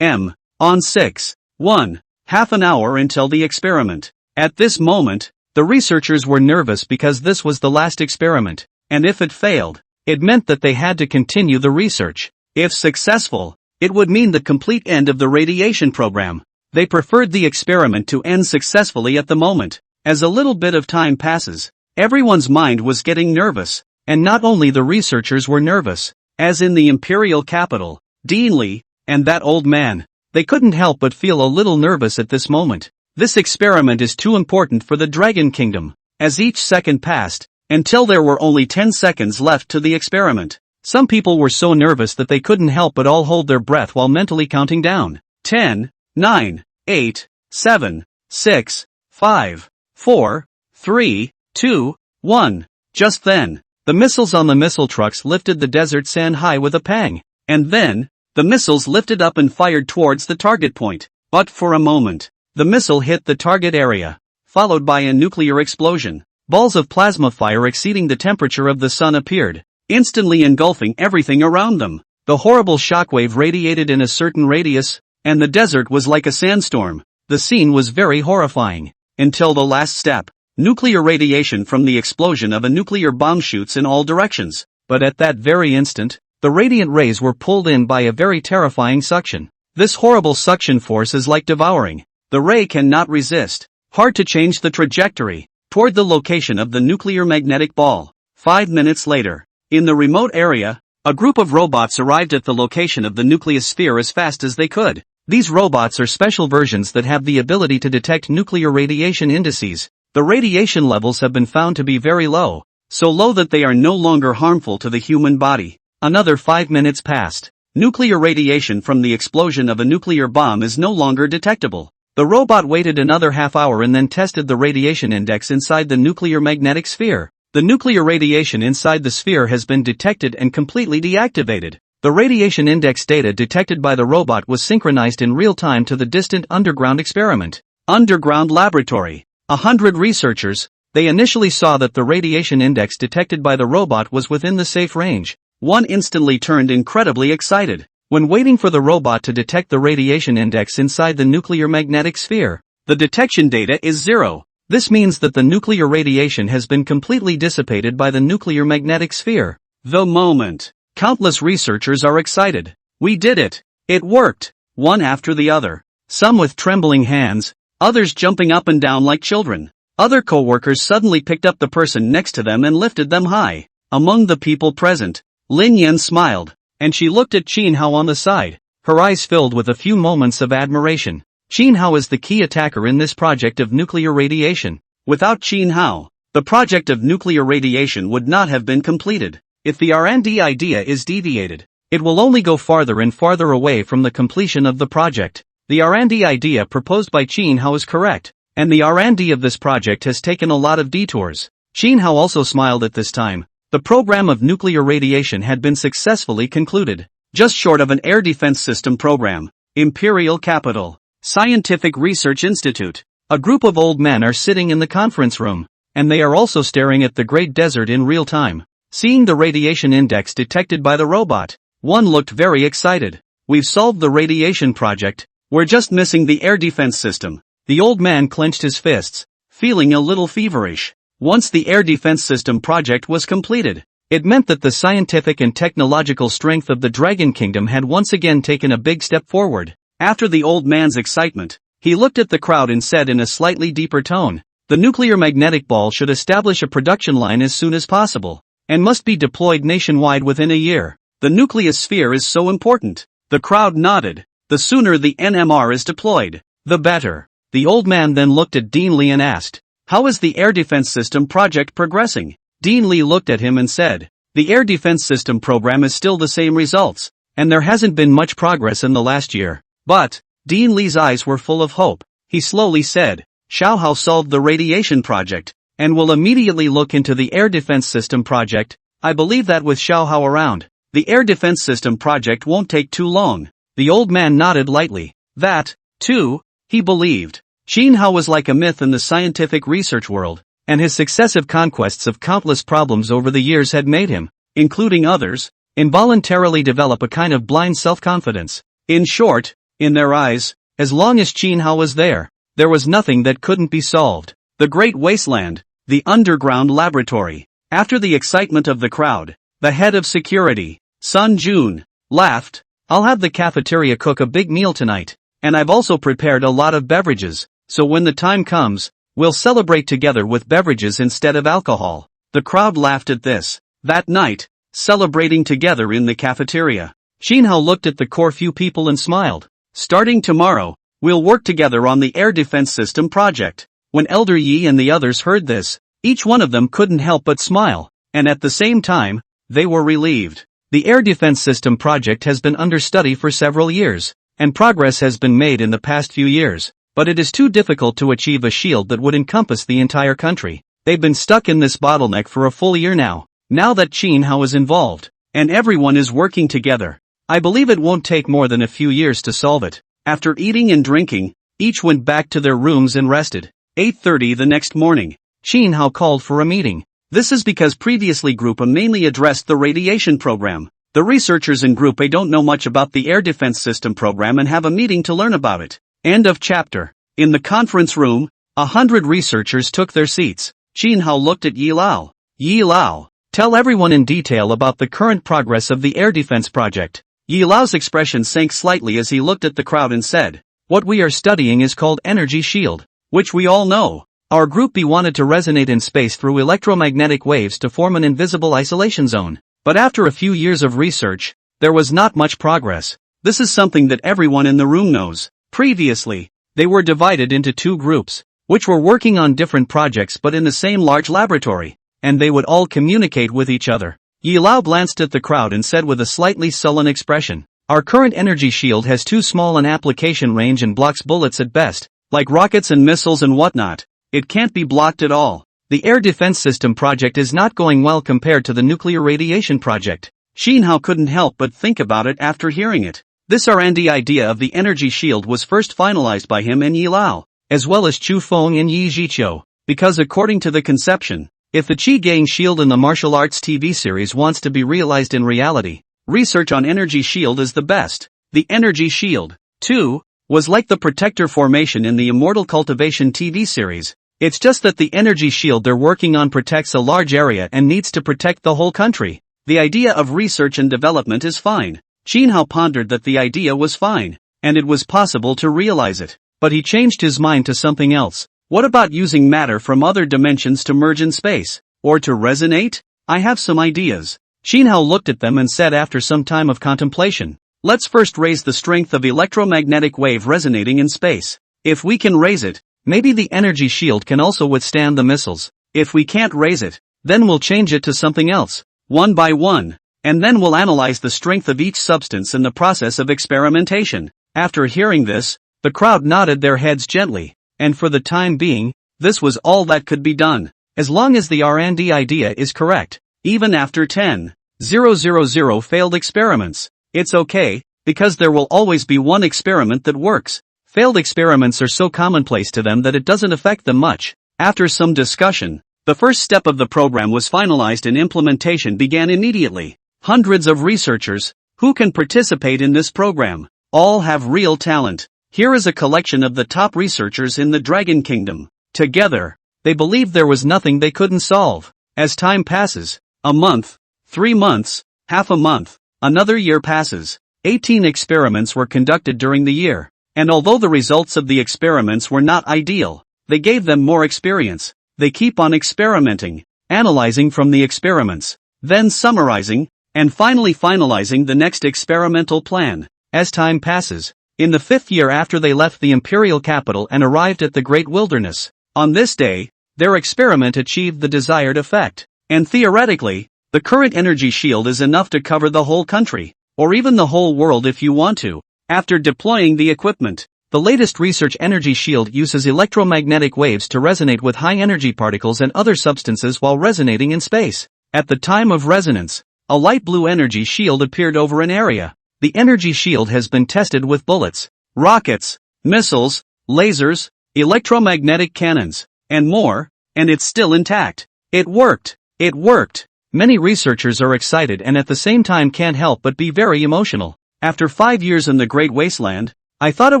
a.m. On 6/1. Half an hour until the experiment. At this moment, the researchers were nervous because this was the last experiment, and if it failed, it meant that they had to continue the research. If successful, it would mean the complete end of the radiation program. They preferred the experiment to end successfully at the moment. As a little bit of time passes, everyone's mind was getting nervous, and not only the researchers were nervous, as in the imperial capital, Dean Li, and that old man. They couldn't help but feel a little nervous at this moment. This experiment is too important for the Dragon Kingdom. As each second passed, until there were only 10 seconds left to the experiment, some people were so nervous that they couldn't help but all hold their breath while mentally counting down. 10, 9, 8, 7, 6, 5, 4, 3, 2, 1. Just then, the missiles on the missile trucks lifted the desert sand high with a pang, and then, the missiles lifted up and fired towards the target point. But for a moment, the missile hit the target area, followed by a nuclear explosion. Balls of plasma fire exceeding the temperature of the sun appeared, instantly engulfing everything around them. The horrible shockwave radiated in a certain radius, and the desert was like a sandstorm. The scene was very horrifying. Until the last step, nuclear radiation from the explosion of a nuclear bomb shoots in all directions. But at that very instant, the radiant rays were pulled in by a very terrifying suction. This horrible suction force is like devouring. The ray cannot resist. Hard to change the trajectory. Toward the location of the nuclear magnetic ball. 5 minutes later. In the remote area, a group of robots arrived at the location of the nucleus sphere as fast as they could. These robots are special versions that have the ability to detect nuclear radiation indices. The radiation levels have been found to be very low, so low that they are no longer harmful to the human body. Another 5 minutes passed. Nuclear radiation from the explosion of a nuclear bomb is no longer detectable. The robot waited another half hour and then tested the radiation index inside the nuclear magnetic sphere. The nuclear radiation inside the sphere has been detected and completely deactivated. The radiation index data detected by the robot was synchronized in real time to the distant underground experiment. Underground laboratory. 100 researchers. They initially saw that the radiation index detected by the robot was within the safe range. One instantly turned incredibly excited. When waiting for the robot to detect the radiation index inside the nuclear magnetic sphere, the detection data is 0. This means that the nuclear radiation has been completely dissipated by the nuclear magnetic sphere. The moment. Countless researchers are excited. We did it. It worked. One after the other. Some with trembling hands, others jumping up and down like children. Other co-workers suddenly picked up the person next to them and lifted them high. Among the people present, Lin Yan smiled, and she looked at Qin Hao on the side, her eyes filled with a few moments of admiration. Qin Hao is the key attacker in this project of nuclear radiation. Without Qin Hao, the project of nuclear radiation would not have been completed. If the R&D idea is deviated, it will only go farther and farther away from the completion of the project. The R&D idea proposed by Qin Hao is correct, and the R&D of this project has taken a lot of detours. Qin Hao also smiled at this time. The program of nuclear radiation had been successfully concluded. Just short of an air defense system program. Imperial Capital. Scientific Research Institute. A group of old men are sitting in the conference room, and they are also staring at the great desert in real time. Seeing the radiation index detected by the robot, one looked very excited. We've solved the radiation project. We're just missing the air defense system. The old man clenched his fists, feeling a little feverish. Once the air defense system project was completed, it meant that the scientific and technological strength of the Dragon Kingdom had once again taken a big step forward. After the old man's excitement, he looked at the crowd and said in a slightly deeper tone, the nuclear magnetic ball should establish a production line as soon as possible, and must be deployed nationwide within a year. The nucleus sphere is so important. The crowd nodded. The sooner the NMR is deployed, the better. The old man then looked at Dean Li and asked, how is the air defense system project progressing? Dean Li looked at him and said, the air defense system program is still the same results, and there hasn't been much progress in the last year. But, Dean Li's eyes were full of hope. He slowly said, Xiao Hao solved the radiation project, and will immediately look into the air defense system project. I believe that with Xiao Hao around, the air defense system project won't take too long. The old man nodded lightly. That, too, he believed. Qin Hao was like a myth in the scientific research world, and his successive conquests of countless problems over the years had made him, including others, involuntarily develop a kind of blind self-confidence. In short, in their eyes, as long as Qin Hao was there was nothing that couldn't be solved. The Great Wasteland, the underground laboratory. After the excitement of the crowd, the head of security, Sun Jun, laughed. I'll have the cafeteria cook a big meal tonight, and I've also prepared a lot of beverages. So when the time comes, we'll celebrate together with beverages instead of alcohol. The crowd laughed at this. That night, celebrating together in the cafeteria, Qin Hao looked at the core few people and smiled. Starting tomorrow, we'll work together on the air defense system project. When Elder Yi and the others heard this, each one of them couldn't help but smile, and at the same time, they were relieved. The air defense system project has been under study for several years, and progress has been made in the past few years. But it is too difficult to achieve a shield that would encompass the entire country. They've been stuck in this bottleneck for a full year now. Now that Qin Hao is involved, and everyone is working together, I believe it won't take more than a few years to solve it. After eating and drinking, each went back to their rooms and rested. 8:30 the next morning, Qin Hao called for a meeting. This is because previously Group A mainly addressed the radiation program. The researchers in Group A don't know much about the air defense system program and have a meeting to learn about it. End of chapter. In the conference room, 100 researchers took their seats. Qin Hao looked at Yi Lao. Yi Lao, tell everyone in detail about the current progress of the air defense project. Yi Lao's expression sank slightly as he looked at the crowd and said, "What we are studying is called energy shield, which we all know. Our group B wanted to resonate in space through electromagnetic waves to form an invisible isolation zone. But after a few years of research, there was not much progress. This is something that everyone in the room knows. Previously, they were divided into two groups, which were working on different projects but in the same large laboratory, and they would all communicate with each other." Yi Lao glanced at the crowd and said with a slightly sullen expression, "Our current energy shield has too small an application range and blocks bullets at best, like rockets and missiles and whatnot. It can't be blocked at all. The air defense system project is not going well compared to the nuclear radiation project." Xin Hao couldn't help but think about it after hearing it. This R&D idea of the energy shield was first finalized by him and Yi Lao, as well as Chu Feng and Yi Zhiqiu, because according to the conception, if the Qi Gang shield in the martial arts TV series wants to be realized in reality, research on energy shield is the best. The energy shield, too, was like the protector formation in the Immortal Cultivation TV series. It's just that the energy shield they're working on protects a large area and needs to protect the whole country. The idea of research and development is fine. Xin Hao pondered that the idea was fine, and it was possible to realize it. But he changed his mind to something else. What about using matter from other dimensions to merge in space? Or to resonate? I have some ideas. Xin Hao looked at them and said after some time of contemplation, "Let's first raise the strength of electromagnetic wave resonating in space. If we can raise it, maybe the energy shield can also withstand the missiles. If we can't raise it, then we'll change it to something else, one by one, and then we'll analyze the strength of each substance in the process of experimentation." After hearing this, the crowd nodded their heads gently, and for the time being, this was all that could be done. As long as the R&D idea is correct, even after 10,000 failed experiments, it's okay, because there will always be one experiment that works. Failed experiments are so commonplace to them that it doesn't affect them much. After some discussion, the first step of the program was finalized and implementation began immediately. Hundreds of researchers, who can participate in this program, all have real talent. Here is a collection of the top researchers in the Dragon Kingdom. Together, they believed there was nothing they couldn't solve. As time passes, a month, 3 months, half a month, another year passes. 18 experiments were conducted during the year, and although the results of the experiments were not ideal, they gave them more experience. They keep on experimenting, analyzing from the experiments, then summarizing, and finally finalizing the next experimental plan. As time passes, in the 5th year after they left the imperial capital and arrived at the Great Wilderness, on this day, their experiment achieved the desired effect. And theoretically, the current energy shield is enough to cover the whole country, or even the whole world if you want to. After deploying the equipment, the latest research energy shield uses electromagnetic waves to resonate with high-energy particles and other substances while resonating in space. At the time of resonance, a light blue energy shield appeared over an area. The energy shield has been tested with bullets, rockets, missiles, lasers, electromagnetic cannons, and more, and it's still intact. It worked! It worked! Many researchers are excited and at the same time can't help but be very emotional. After 5 years in the Great Wasteland, I thought it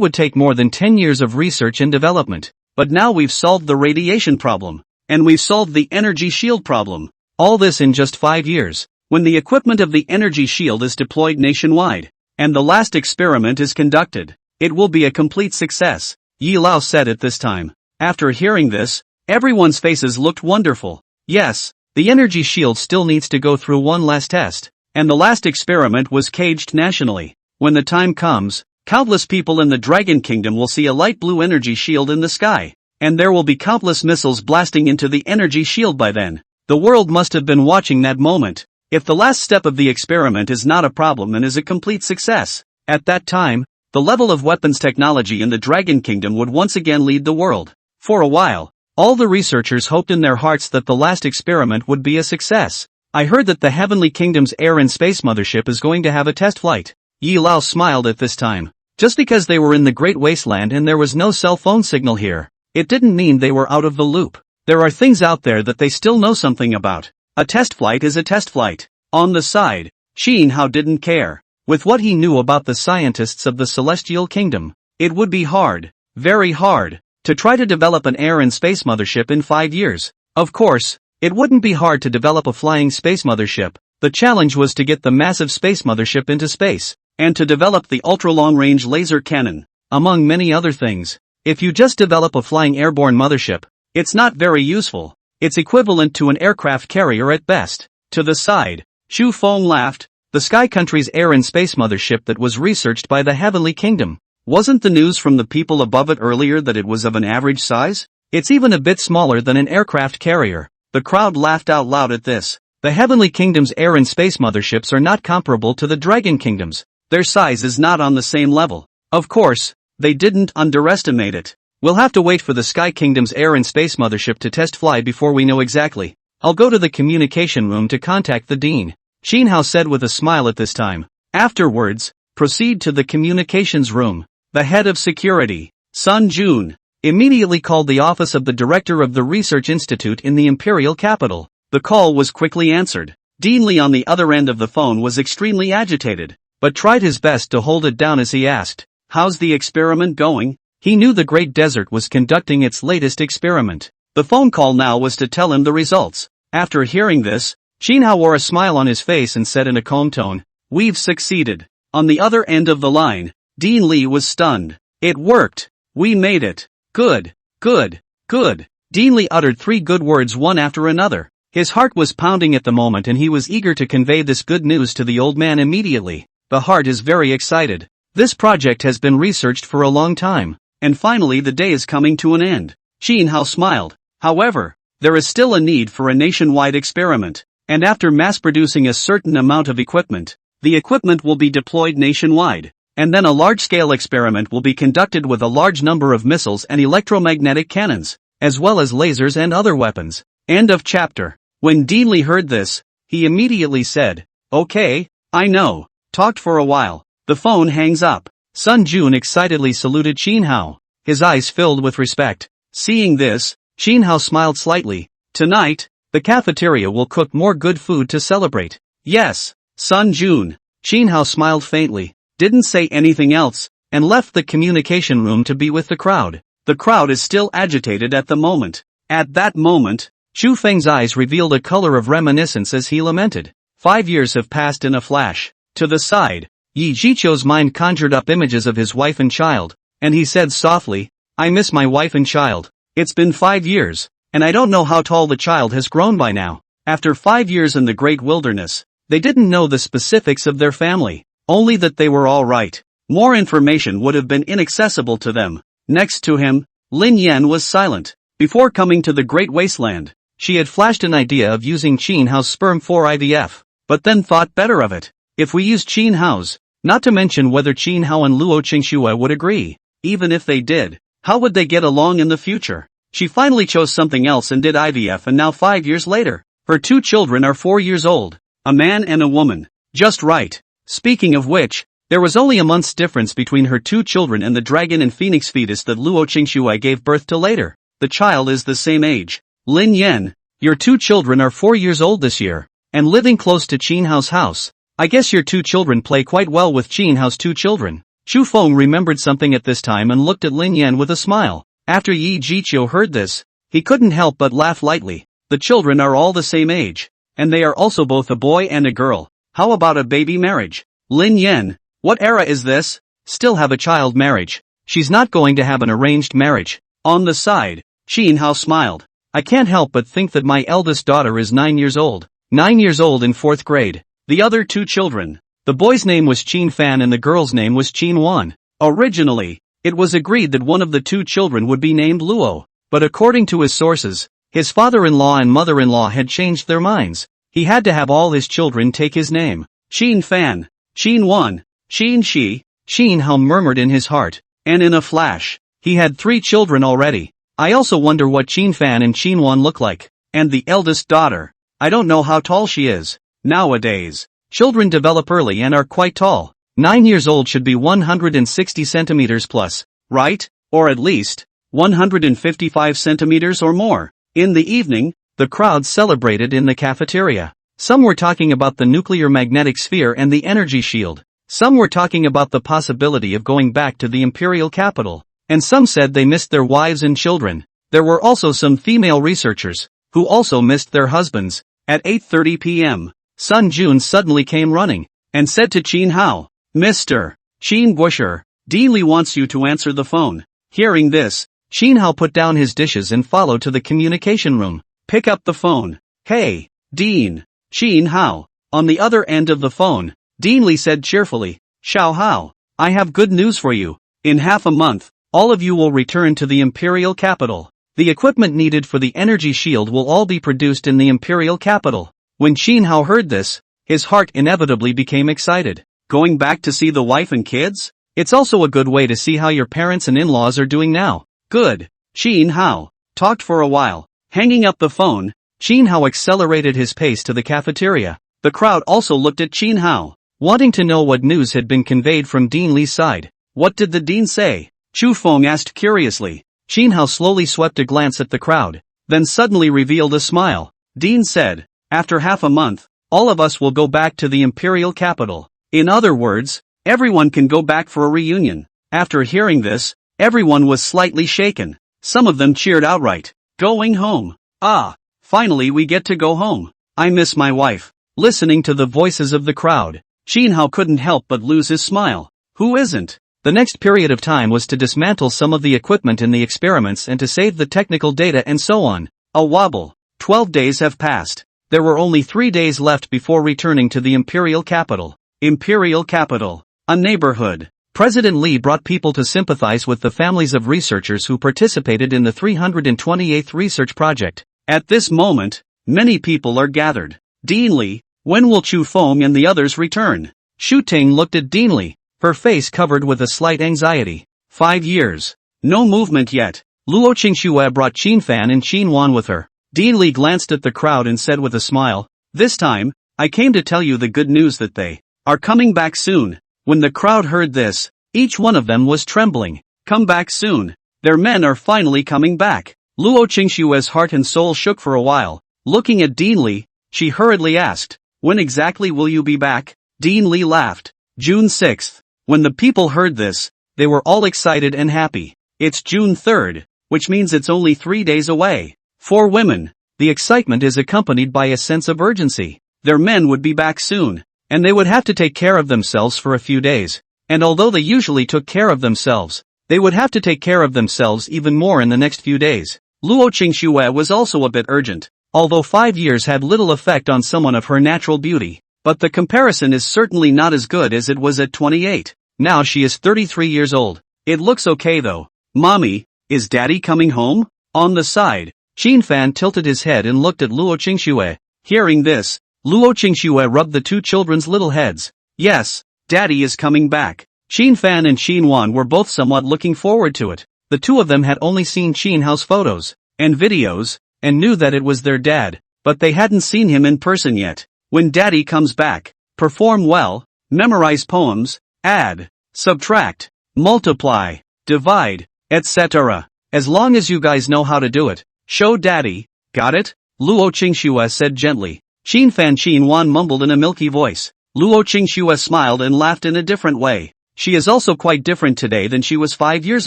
would take more than 10 years of research and development. But now we've solved the radiation problem, and we've solved the energy shield problem. All this in just 5 years. When the equipment of the energy shield is deployed nationwide, and the last experiment is conducted, it will be a complete success, Yi Lao said at this time. After hearing this, everyone's faces looked wonderful. Yes, the energy shield still needs to go through one last test, and the last experiment was caged nationally. When the time comes, countless people in the Dragon Kingdom will see a light blue energy shield in the sky, and there will be countless missiles blasting into the energy shield by then. The world must have been watching that moment. If the last step of the experiment is not a problem and is a complete success, at that time, the level of weapons technology in the Dragon Kingdom would once again lead the world. For a while, all the researchers hoped in their hearts that the last experiment would be a success. I heard that the Heavenly Kingdom's air and space mothership is going to have a test flight. Yi Lao smiled at this time. Just because they were in the Great Wasteland and there was no cell phone signal here, it didn't mean they were out of the loop. There are things out there that they still know something about. A test flight is a test flight. On the side, Xin Hao didn't care. With what he knew about the scientists of the Celestial Kingdom, it would be hard, very hard, to try to develop an air and space mothership in 5 years. Of course, it wouldn't be hard to develop a flying space mothership. The challenge was to get the massive space mothership into space, and to develop the ultra-long-range laser cannon, among many other things. If you just develop a flying airborne mothership, it's not very useful. It's equivalent to an aircraft carrier at best. To the side, Shu Feng laughed. The Sky Country's air and space mothership that was researched by the Heavenly Kingdom. Wasn't the news from the people above it earlier that it was of an average size? It's even a bit smaller than an aircraft carrier. The crowd laughed out loud at this. The Heavenly Kingdom's air and space motherships are not comparable to the Dragon Kingdom's. Their size is not on the same level. Of course, they didn't underestimate it. We'll have to wait for the Sky Kingdom's air and space mothership to test fly before we know exactly. I'll go to the communication room to contact the dean. Xin Hao said with a smile at this time. Afterwards, proceed to the communications room. The head of security, Sun Jun, immediately called the office of the director of the research institute in the imperial capital. The call was quickly answered. Dean Li on the other end of the phone was extremely agitated, but tried his best to hold it down as he asked, "How's the experiment going?" He knew the Great Desert was conducting its latest experiment. The phone call now was to tell him the results. After hearing this, Xin Hao wore a smile on his face and said in a calm tone, "We've succeeded." On the other end of the line, Dean Li was stunned. "It worked! We made it! Good! Good! Good!" Dean Li uttered 3 good words one after another. His heart was pounding at the moment and he was eager to convey this good news to the old man immediately. The heart is very excited. This project has been researched for a long time, and finally the day is coming to an end. Xin Hao smiled. However, there is still a need for a nationwide experiment. And after mass-producing a certain amount of equipment, the equipment will be deployed nationwide, and then a large-scale experiment will be conducted with a large number of missiles and electromagnetic cannons, as well as lasers and other weapons. End of chapter. When Dean Li heard this, he immediately said, "Okay, I know." Talked for a while. The phone hangs up. Sun Jun excitedly saluted Xin Hao. His eyes filled with respect. Seeing this, Xin Hao smiled slightly. "Tonight, the cafeteria will cook more good food to celebrate." "Yes, Sun Jun." Xin Hao smiled faintly, didn't say anything else, and left the communication room to be with the crowd. The crowd is still agitated at the moment. At that moment, Xu Feng's eyes revealed a color of reminiscence as he lamented. 5 years have passed in a flash. To the side, Yi Jiqiu's mind conjured up images of his wife and child, and he said softly, "I miss my wife and child. It's been 5 years. And I don't know how tall the child has grown by now." After 5 years in the great wilderness, they didn't know the specifics of their family, only that they were all right. More information would have been inaccessible to them. Next to him, Lin Yan was silent. Before coming to the great wasteland, she had flashed an idea of using Xin Hao's sperm for IVF, but then thought better of it. If we used Xin Hao's, not to mention whether Xin Hao and Luo Qingxue would agree, even if they did, how would they get along in the future? She finally chose something else and did IVF, and now 5 years later, her 2 children are 4 years old. A man and a woman. Just right. Speaking of which, there was only a month's difference between her 2 children and the dragon and phoenix fetus that Luo Qingxue gave birth to later. The child is the same age. Lin Yan, your 2 children are 4 years old this year, and living close to Qin Hao's house. I guess your 2 children play quite well with Qin Hao's 2 children. Xu Feng remembered something at this time and looked at Lin Yan with a smile. After Yi Jiqiu heard this, he couldn't help but laugh lightly. The children are all the same age, and they are also both a boy and a girl. How about a baby marriage? Lin Yan, what era is this? Still have a child marriage. She's not going to have an arranged marriage. On the side, Xin Hao smiled. I can't help but think that my eldest daughter is 9 years old. 9 years old in 4th grade. The other 2 children. The boy's name was Qin Fan and the girl's name was Qin Wan. Originally, it was agreed that one of the 2 children would be named Luo, but according to his sources, his father-in-law and mother-in-law had changed their minds. He had to have all his children take his name. Qin Fan, Qin Wan, Qin Shi, Xin Hao murmured in his heart, and in a flash, he had 3 children already. I also wonder what Qin Fan and Qin Wan look like. And the eldest daughter, I don't know how tall she is. Nowadays, children develop early and are quite tall. 9 years old should be 160 centimeters plus, right? Or at least, 155 centimeters or more. In the evening, the crowd celebrated in the cafeteria. Some were talking about the nuclear magnetic sphere and the energy shield. Some were talking about the possibility of going back to the imperial capital. And some said they missed their wives and children. There were also some female researchers, who also missed their husbands. At 8:30 p.m., Sun Jun suddenly came running, and said to Qin Hao, Mr. Chin Guosher, Dean Li wants you to answer the phone. Hearing this, Chin Hao put down his dishes and followed to the communication room. Pick up the phone. Hey, Dean. Chin Hao. On the other end of the phone, Dean Li said cheerfully, Xiao Hao, I have good news for you. In half a month, all of you will return to the imperial capital. The equipment needed for the energy shield will all be produced in the imperial capital. When Chin Hao heard this, his heart inevitably became excited. Going back to see the wife and kids? It's also a good way to see how your parents and in-laws are doing now. Good. Chin Hao talked for a while. Hanging up the phone, Chin Hao accelerated his pace to the cafeteria. The crowd also looked at Chin Hao, wanting to know what news had been conveyed from Dean Li's side. What did the dean say? Chu Feng asked curiously. Chin Hao slowly swept a glance at the crowd, then suddenly revealed a smile. Dean said, after half a month, all of us will go back to the imperial capital. In other words, everyone can go back for a reunion. After hearing this, everyone was slightly shaken. Some of them cheered outright. Going home. Ah, finally we get to go home. I miss my wife. Listening to the voices of the crowd, Chin Hao couldn't help but lose his smile. Who isn't? The next period of time was to dismantle some of the equipment in the experiments and to save the technical data and so on. A wobble. 12 days have passed. There were only 3 days left before returning to the imperial capital. Imperial capital. A neighborhood. President Li brought people to sympathize with the families of researchers who participated in the 328th research project. At this moment, many people are gathered. Dean Li, when will Chu Feng and the others return? Shu Ting looked at Dean Li, her face covered with a slight anxiety. 5 years. No movement yet. Luo Qingxue brought Qin Fan and Qin Wan with her. Dean Li glanced at the crowd and said with a smile, this time, I came to tell you the good news that they are coming back soon. When the crowd heard this, each one of them was trembling. Come back soon. Their men are finally coming back. Luo Qingxue's heart and soul shook for a while. Looking at Dean Li, she hurriedly asked, when exactly will you be back? Dean Li laughed. June 6th. When the people heard this, they were all excited and happy. It's June 3rd, which means it's only 3 days away. For women, the excitement is accompanied by a sense of urgency. Their men would be back soon, and they would have to take care of themselves for a few days. And although they usually took care of themselves, they would have to take care of themselves even more in the next few days. Luo Qingxue was also a bit urgent, although 5 years had little effect on someone of her natural beauty. But the comparison is certainly not as good as it was at 28. Now she is 33 years old. It looks okay though. Mommy, is Daddy coming home? On the side, Qin Fan tilted his head and looked at Luo Qingxue. Hearing this, Luo Qingxue rubbed the two children's little heads. Yes, Daddy is coming back. Qin Fan and Qin Wan were both somewhat looking forward to it. The two of them had only seen Qin Hao's photos and videos, and knew that it was their dad, but they hadn't seen him in person yet. When Daddy comes back, perform well, memorize poems, add, subtract, multiply, divide, etc. As long as you guys know how to do it, show Daddy, got it? Luo Qingxue said gently. Qin Fan Qin Wan mumbled in a milky voice. Luo Qingxue smiled and laughed in a different way. She is also quite different today than she was 5 years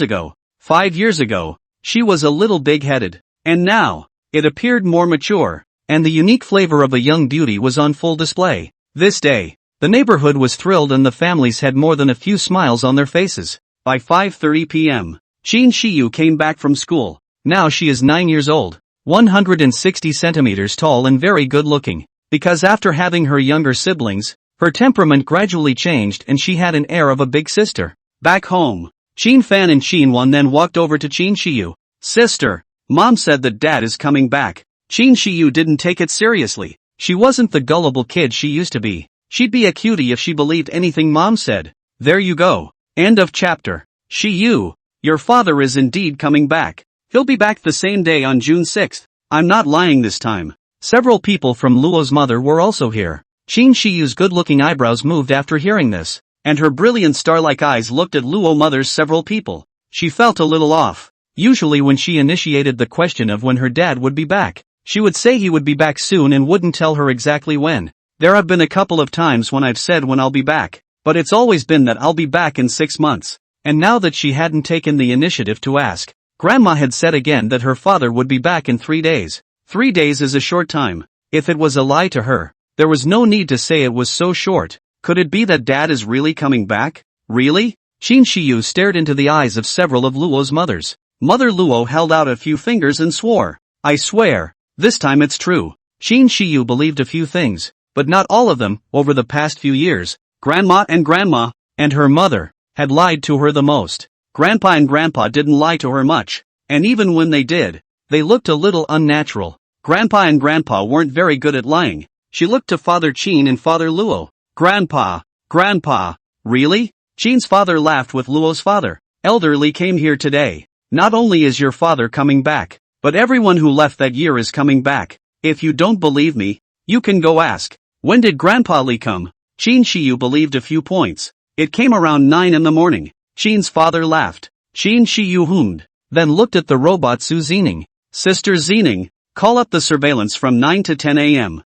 ago. 5 years ago, she was a little big-headed. And now, it appeared more mature. And the unique flavor of a young beauty was on full display. This day, the neighborhood was thrilled and the families had more than a few smiles on their faces. By 5:30 p.m., Qin Shiyu came back from school. Now she is 9 years old, 160 centimeters tall and very good looking. Because after having her younger siblings, her temperament gradually changed and she had an air of a big sister. Back home, Qin Fan and Qin Wan then walked over to Qin Shiyu. Sister, Mom said that Dad is coming back. Qin Shiyu didn't take it seriously. She wasn't the gullible kid she used to be. She'd be a cutie if she believed anything Mom said. There you go. End of chapter. Shiyu, your father is indeed coming back. He'll be back the same day on June 6th. I'm not lying this time. Several people from Luo's mother were also here. Qin Shiyu's good-looking eyebrows moved after hearing this, and her brilliant star-like eyes looked at Luo mother's several people. She felt a little off. Usually when she initiated the question of when her dad would be back, she would say he would be back soon and wouldn't tell her exactly when. There have been a couple of times when I've said when I'll be back, but it's always been that I'll be back in 6 months. And now that she hadn't taken the initiative to ask, Grandma had said again that her father would be back in 3 days. 3 days is a short time. If it was a lie to her, there was no need to say it was so short. Could it be that Dad is really coming back? Really? Shin Shiyu stared into the eyes of several of Luo's mothers. Mother Luo held out a few fingers and swore. I swear, this time it's true. Shin Shiyu believed a few things, but not all of them. Over the past few years, Grandma and her mother had lied to her the most. Grandpa and Grandpa didn't lie to her much, and even when they did, they looked a little unnatural. Grandpa and Grandpa weren't very good at lying. She looked to Father Qin and Father Luo. Grandpa, really? Qin's father laughed with Luo's father. Elderly came here today. Not only is your father coming back, but everyone who left that year is coming back. If you don't believe me, you can go ask. When did Grandpa Li come? Qin Shiyu believed a few points. It came around 9 in the morning. Qin's father laughed. Qin Shiyu hummed, then looked at the robot Su Zining. Sister Zining, call up the surveillance from 9 to 10 a.m.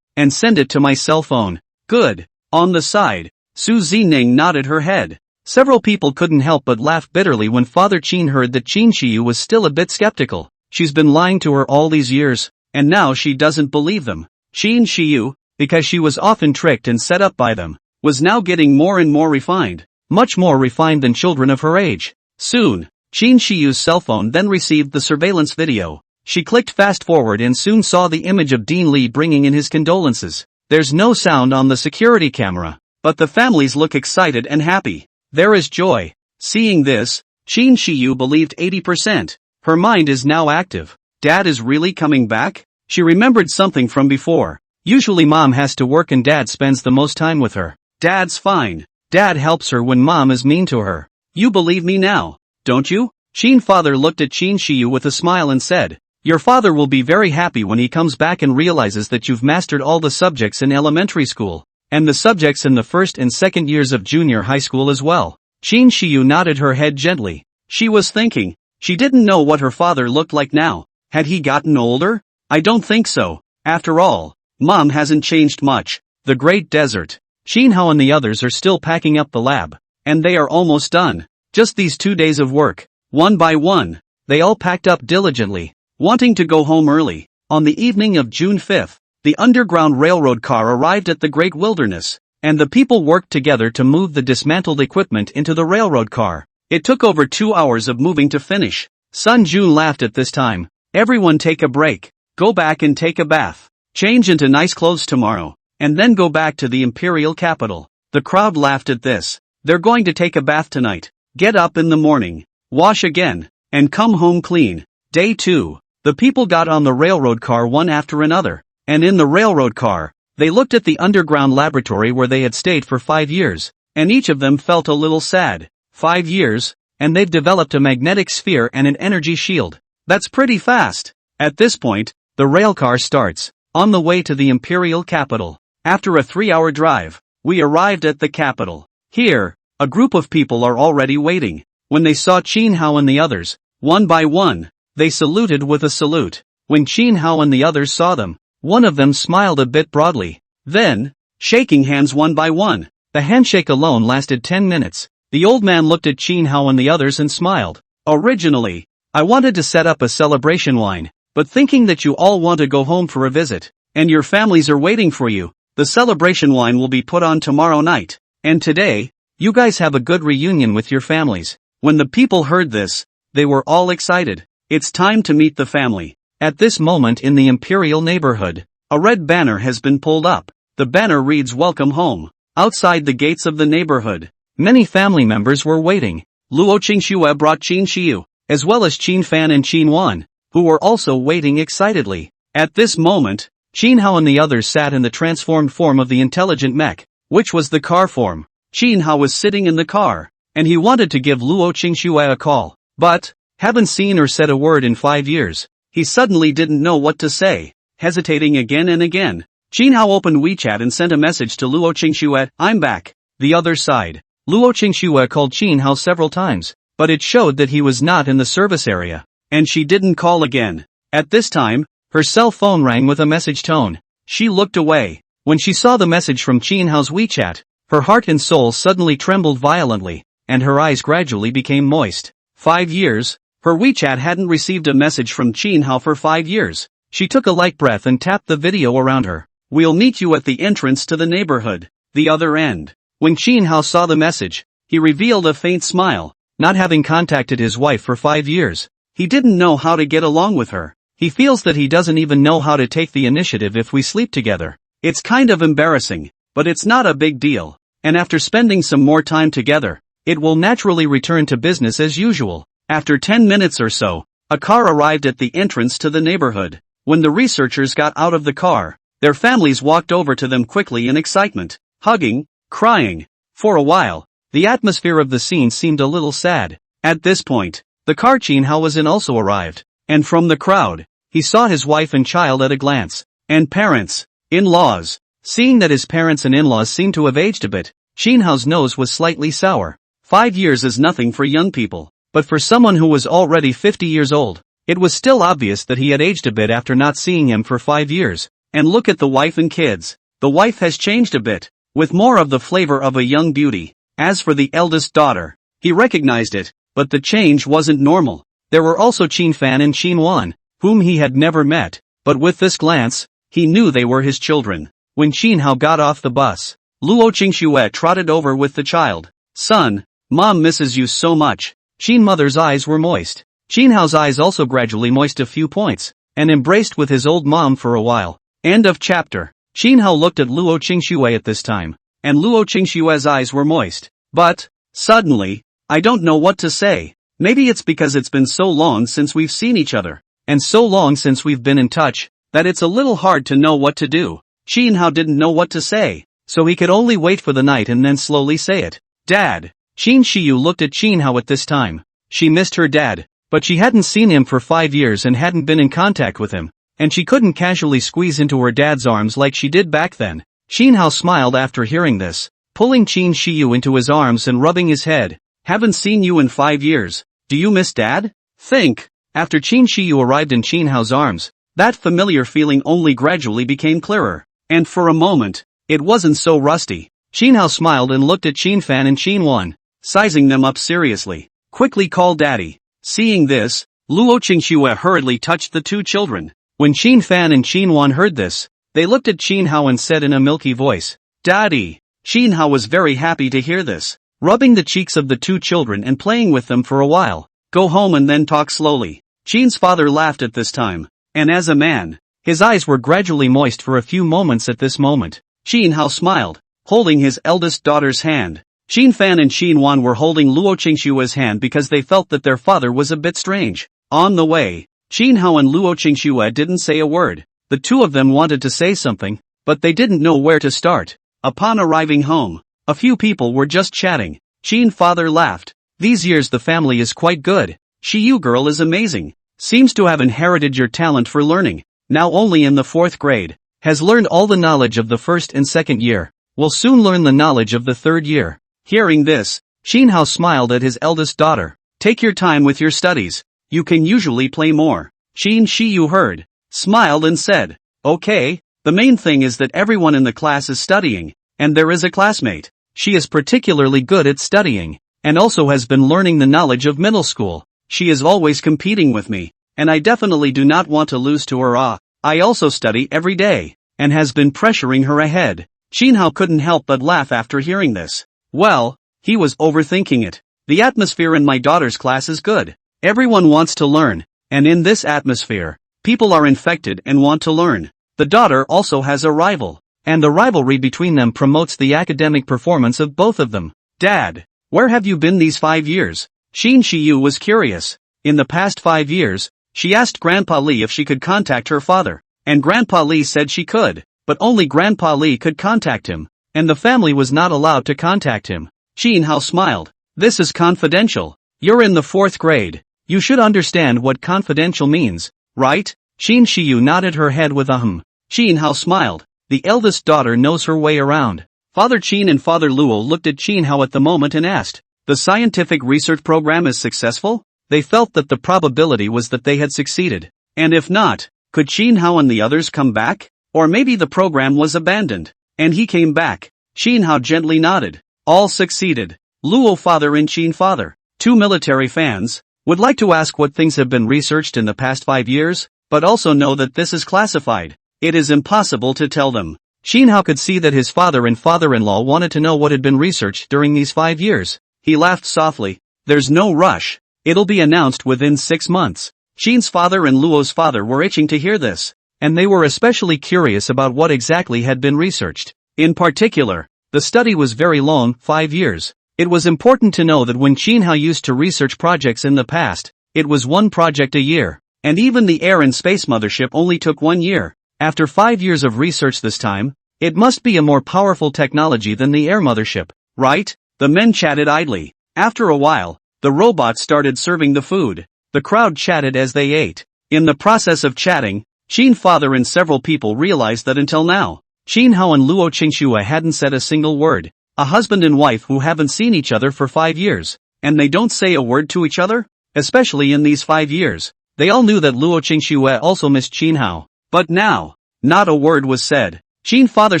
And send it to my cell phone. Good. On the side, Su Zining nodded her head. Several people couldn't help but laugh bitterly when Father Qin heard that Qin Shiyu was still a bit skeptical. She's been lying to her all these years, and now she doesn't believe them. Qin Shiyu, because she was often tricked and set up by them, was now getting more and more refined. Much more refined than children of her age. Soon, Qin Shiyu's cell phone then received the surveillance video. She clicked fast forward and soon saw the image of Dean Li bringing in his condolences. There's no sound on the security camera, but the families look excited and happy. There is joy. Seeing this, Qin Shiyu believed 80%. Her mind is now active. Dad is really coming back? She remembered something from before. Usually Mom has to work and Dad spends the most time with her. Dad's fine. Dad helps her when Mom is mean to her. You believe me now, don't you? Qin father looked at Qin Shiyu with a smile and said, your father will be very happy when he comes back and realizes that you've mastered all the subjects in elementary school, and the subjects in the first and second years of junior high school as well. Qin Shiyu nodded her head gently. She was thinking, she didn't know what her father looked like now. Had he gotten older? I don't think so. After all, Mom hasn't changed much. The Great Desert. Qin Hao and the others are still packing up the lab, and they are almost done. Just these 2 days of work. One by one, they all packed up diligently, wanting to go home early. On the evening of June 5th, the Underground Railroad car arrived at the Great Wilderness, and the people worked together to move the dismantled equipment into the railroad car. It took over 2 hours of moving to finish. Sun Jun laughed at this time. Everyone take a break. Go back and take a bath. Change into nice clothes tomorrow, and then go back to the imperial capital. The crowd laughed at this. They're going to take a bath tonight. Get up in the morning, wash again, and come home clean. Day 2. The people got on the railroad car one after another, and in the railroad car, they looked at the underground laboratory where they had stayed for 5 years, and each of them felt a little sad. 5 years, and they've developed a magnetic sphere and an energy shield. That's pretty fast. At this point, the rail car starts, on the way to the imperial capital. After a 3-hour drive, we arrived at the capital. Here, a group of people are already waiting. When they saw Qin Hao and the others, one by one, they saluted with a salute. When Qin Hao and the others saw them, one of them smiled a bit broadly. Then, shaking hands one by one. The handshake alone lasted 10 minutes. The old man looked at Qin Hao and the others and smiled. Originally, I wanted to set up a celebration wine, but thinking that you all want to go home for a visit, and your families are waiting for you, the celebration wine will be put on tomorrow night. And today, you guys have a good reunion with your families. When the people heard this, they were all excited. It's time to meet the family. At this moment in the imperial neighborhood, a red banner has been pulled up. The banner reads Welcome Home. Outside the gates of the neighborhood, many family members were waiting. Luo Qingxue brought Qin Shiyu, as well as Qin Fan and Qin Wan, who were also waiting excitedly. At this moment, Qin Hao and the others sat in the transformed form of the intelligent mech, which was the car form. Qin Hao was sitting in the car, and he wanted to give Luo Qingxue a call, but, haven't seen or said a word in 5 years. He suddenly didn't know what to say, hesitating again and again. Qin Hao opened WeChat and sent a message to Luo Qingxue, I'm back. The other side. Luo Qingxue called Qin Hao several times, but it showed that he was not in the service area, and she didn't call again. At this time, her cell phone rang with a message tone. She looked away. When she saw the message from Qin Hao's WeChat, her heart and soul suddenly trembled violently, and her eyes gradually became moist. 5 years, her WeChat hadn't received a message from Qin Hao for 5 years. She took a light breath and tapped the video around her. We'll meet you at the entrance to the neighborhood. the other end. When Qin Hao saw the message, he revealed a faint smile. Not having contacted his wife for 5 years, he didn't know how to get along with her. He feels that he doesn't even know how to take the initiative if we sleep together. It's kind of embarrassing, but it's not a big deal. And after spending some more time together, it will naturally return to business as usual. After 10 minutes or so, a car arrived at the entrance to the neighborhood. When the researchers got out of the car, their families walked over to them quickly in excitement, hugging, crying. For a while, the atmosphere of the scene seemed a little sad. At this point, the car Qin Hao was in also arrived, and from the crowd, he saw his wife and child at a glance. And parents, in-laws. Seeing that his parents and in-laws seemed to have aged a bit, Qin Hao's nose was slightly sour. 5 years is nothing for young people, but for someone who was already 50 years old, it was still obvious that he had aged a bit after not seeing him for 5 years. And look at the wife and kids. The wife has changed a bit, with more of the flavor of a young beauty. As for the eldest daughter, he recognized it, but the change wasn't normal. There were also Qin Fan and Qin Wan, whom he had never met, but with this glance, he knew they were his children. When Qin Hao got off the bus, Luo Qingxue trotted over with the child. Son, Mom misses you so much. Qin Mother's eyes were moist. Qin Hao's eyes also gradually moist a few points, and embraced with his old mom for a while. End of chapter. Qin Hao looked at Luo Qingxue at this time, and Luo Qingxue's eyes were moist. But, suddenly, I don't know what to say. Maybe it's because it's been so long since we've seen each other, and so long since we've been in touch, that it's a little hard to know what to do. Qin Hao didn't know what to say, so he could only wait for the night and then slowly say it. Dad. Qin Shiyu looked at Qin Hao at this time. She missed her dad, but she hadn't seen him for 5 years and hadn't been in contact with him, and she couldn't casually squeeze into her dad's arms like she did back then. Qin Hao smiled after hearing this, pulling Qin Shiyu into his arms and rubbing his head. Haven't seen you in 5 years. Do you miss Dad? Think. After Qin Shiyu arrived in Qin Hao's arms, that familiar feeling only gradually became clearer. And for a moment, it wasn't so rusty. Qin Hao smiled and looked at Qin Fan and Qin Wan, sizing them up seriously. Quickly call Daddy. Seeing this, Luo Qingxue hurriedly touched the two children. When Qin Fan and Qin Wan heard this, they looked at Qin Hao and said in a milky voice, Daddy. Qin Hao was very happy to hear this, rubbing the cheeks of the two children and playing with them for a while. Go home and then talk slowly. Qin's father laughed at this time, and as a man, his eyes were gradually moist for a few moments at this moment. Qin Hao smiled, holding his eldest daughter's hand. Qin Fan and Qin Wan were holding Luo Qingxue's hand because they felt that their father was a bit strange. On the way, Qin Hao and Luo Qingxue didn't say a word. The two of them wanted to say something, but they didn't know where to start. Upon arriving home, a few people were just chatting. Qin father laughed. These years the family is quite good. Shiyu girl is amazing. Seems to have inherited your talent for learning. Now only in the 4th grade. Has learned all the knowledge of the 1st and 2nd year. Will soon learn the knowledge of the 3rd year. Hearing this, Qin Hao smiled at his eldest daughter. Take your time with your studies. You can usually play more. Qin Shiyu heard, smiled and said, okay, the main thing is that everyone in the class is studying, and there is a classmate. She is particularly good at studying, and also has been learning the knowledge of middle school. She is always competing with me, and I definitely do not want to lose to her. I also study every day, and has been pressuring her ahead. Qin Hao couldn't help but laugh after hearing this. Well, he was overthinking it. The atmosphere in my daughter's class is good. Everyone wants to learn, and in this atmosphere, people are infected and want to learn. The daughter also has a rival, and the rivalry between them promotes the academic performance of both of them. Dad, where have you been these 5 years? Qin Shiyu was curious. In the past 5 years, she asked Grandpa Li if she could contact her father, and Grandpa Li said she could, but only Grandpa Li could contact him, and the family was not allowed to contact him. Qin Hao smiled. This is confidential. You're in the 4th grade. You should understand what confidential means, right? Qin Shiyu nodded her head with a Qin Hao smiled. The eldest daughter knows her way around. Father Qin and Father Luo looked at Qin Hao at the moment and asked, the scientific research program is successful? They felt that the probability was that they had succeeded. And if not, could Qin Hao and the others come back? Or maybe the program was abandoned, and he came back. Qin Hao gently nodded. All succeeded. Luo father and Qin father, two military fans, would like to ask what things have been researched in the past 5 years, but also know that this is classified. It is impossible to tell them. Xin Hao could see that his father and father-in-law wanted to know what had been researched during these 5 years. He laughed softly. There's no rush. It'll be announced within 6 months. Xin's father and Luo's father were itching to hear this, and they were especially curious about what exactly had been researched. In particular, the study was very long, 5 years. It was important to know that when Xin Hao used to research projects in the past, it was one project a year, and even the Air and Space Mothership only took 1 year. After 5 years of research this time, it must be a more powerful technology than the Air Mothership, right? The men chatted idly. After a while, the robots started serving the food. The crowd chatted as they ate. In the process of chatting, Xin father and several people realized that until now, Xin Hao and Luo Qingxue hadn't said a single word. A husband and wife who haven't seen each other for 5 years, and they don't say a word to each other? Especially in these 5 years. They all knew that Luo Qingxue also missed Xin Hao. But now, not a word was said. Xin father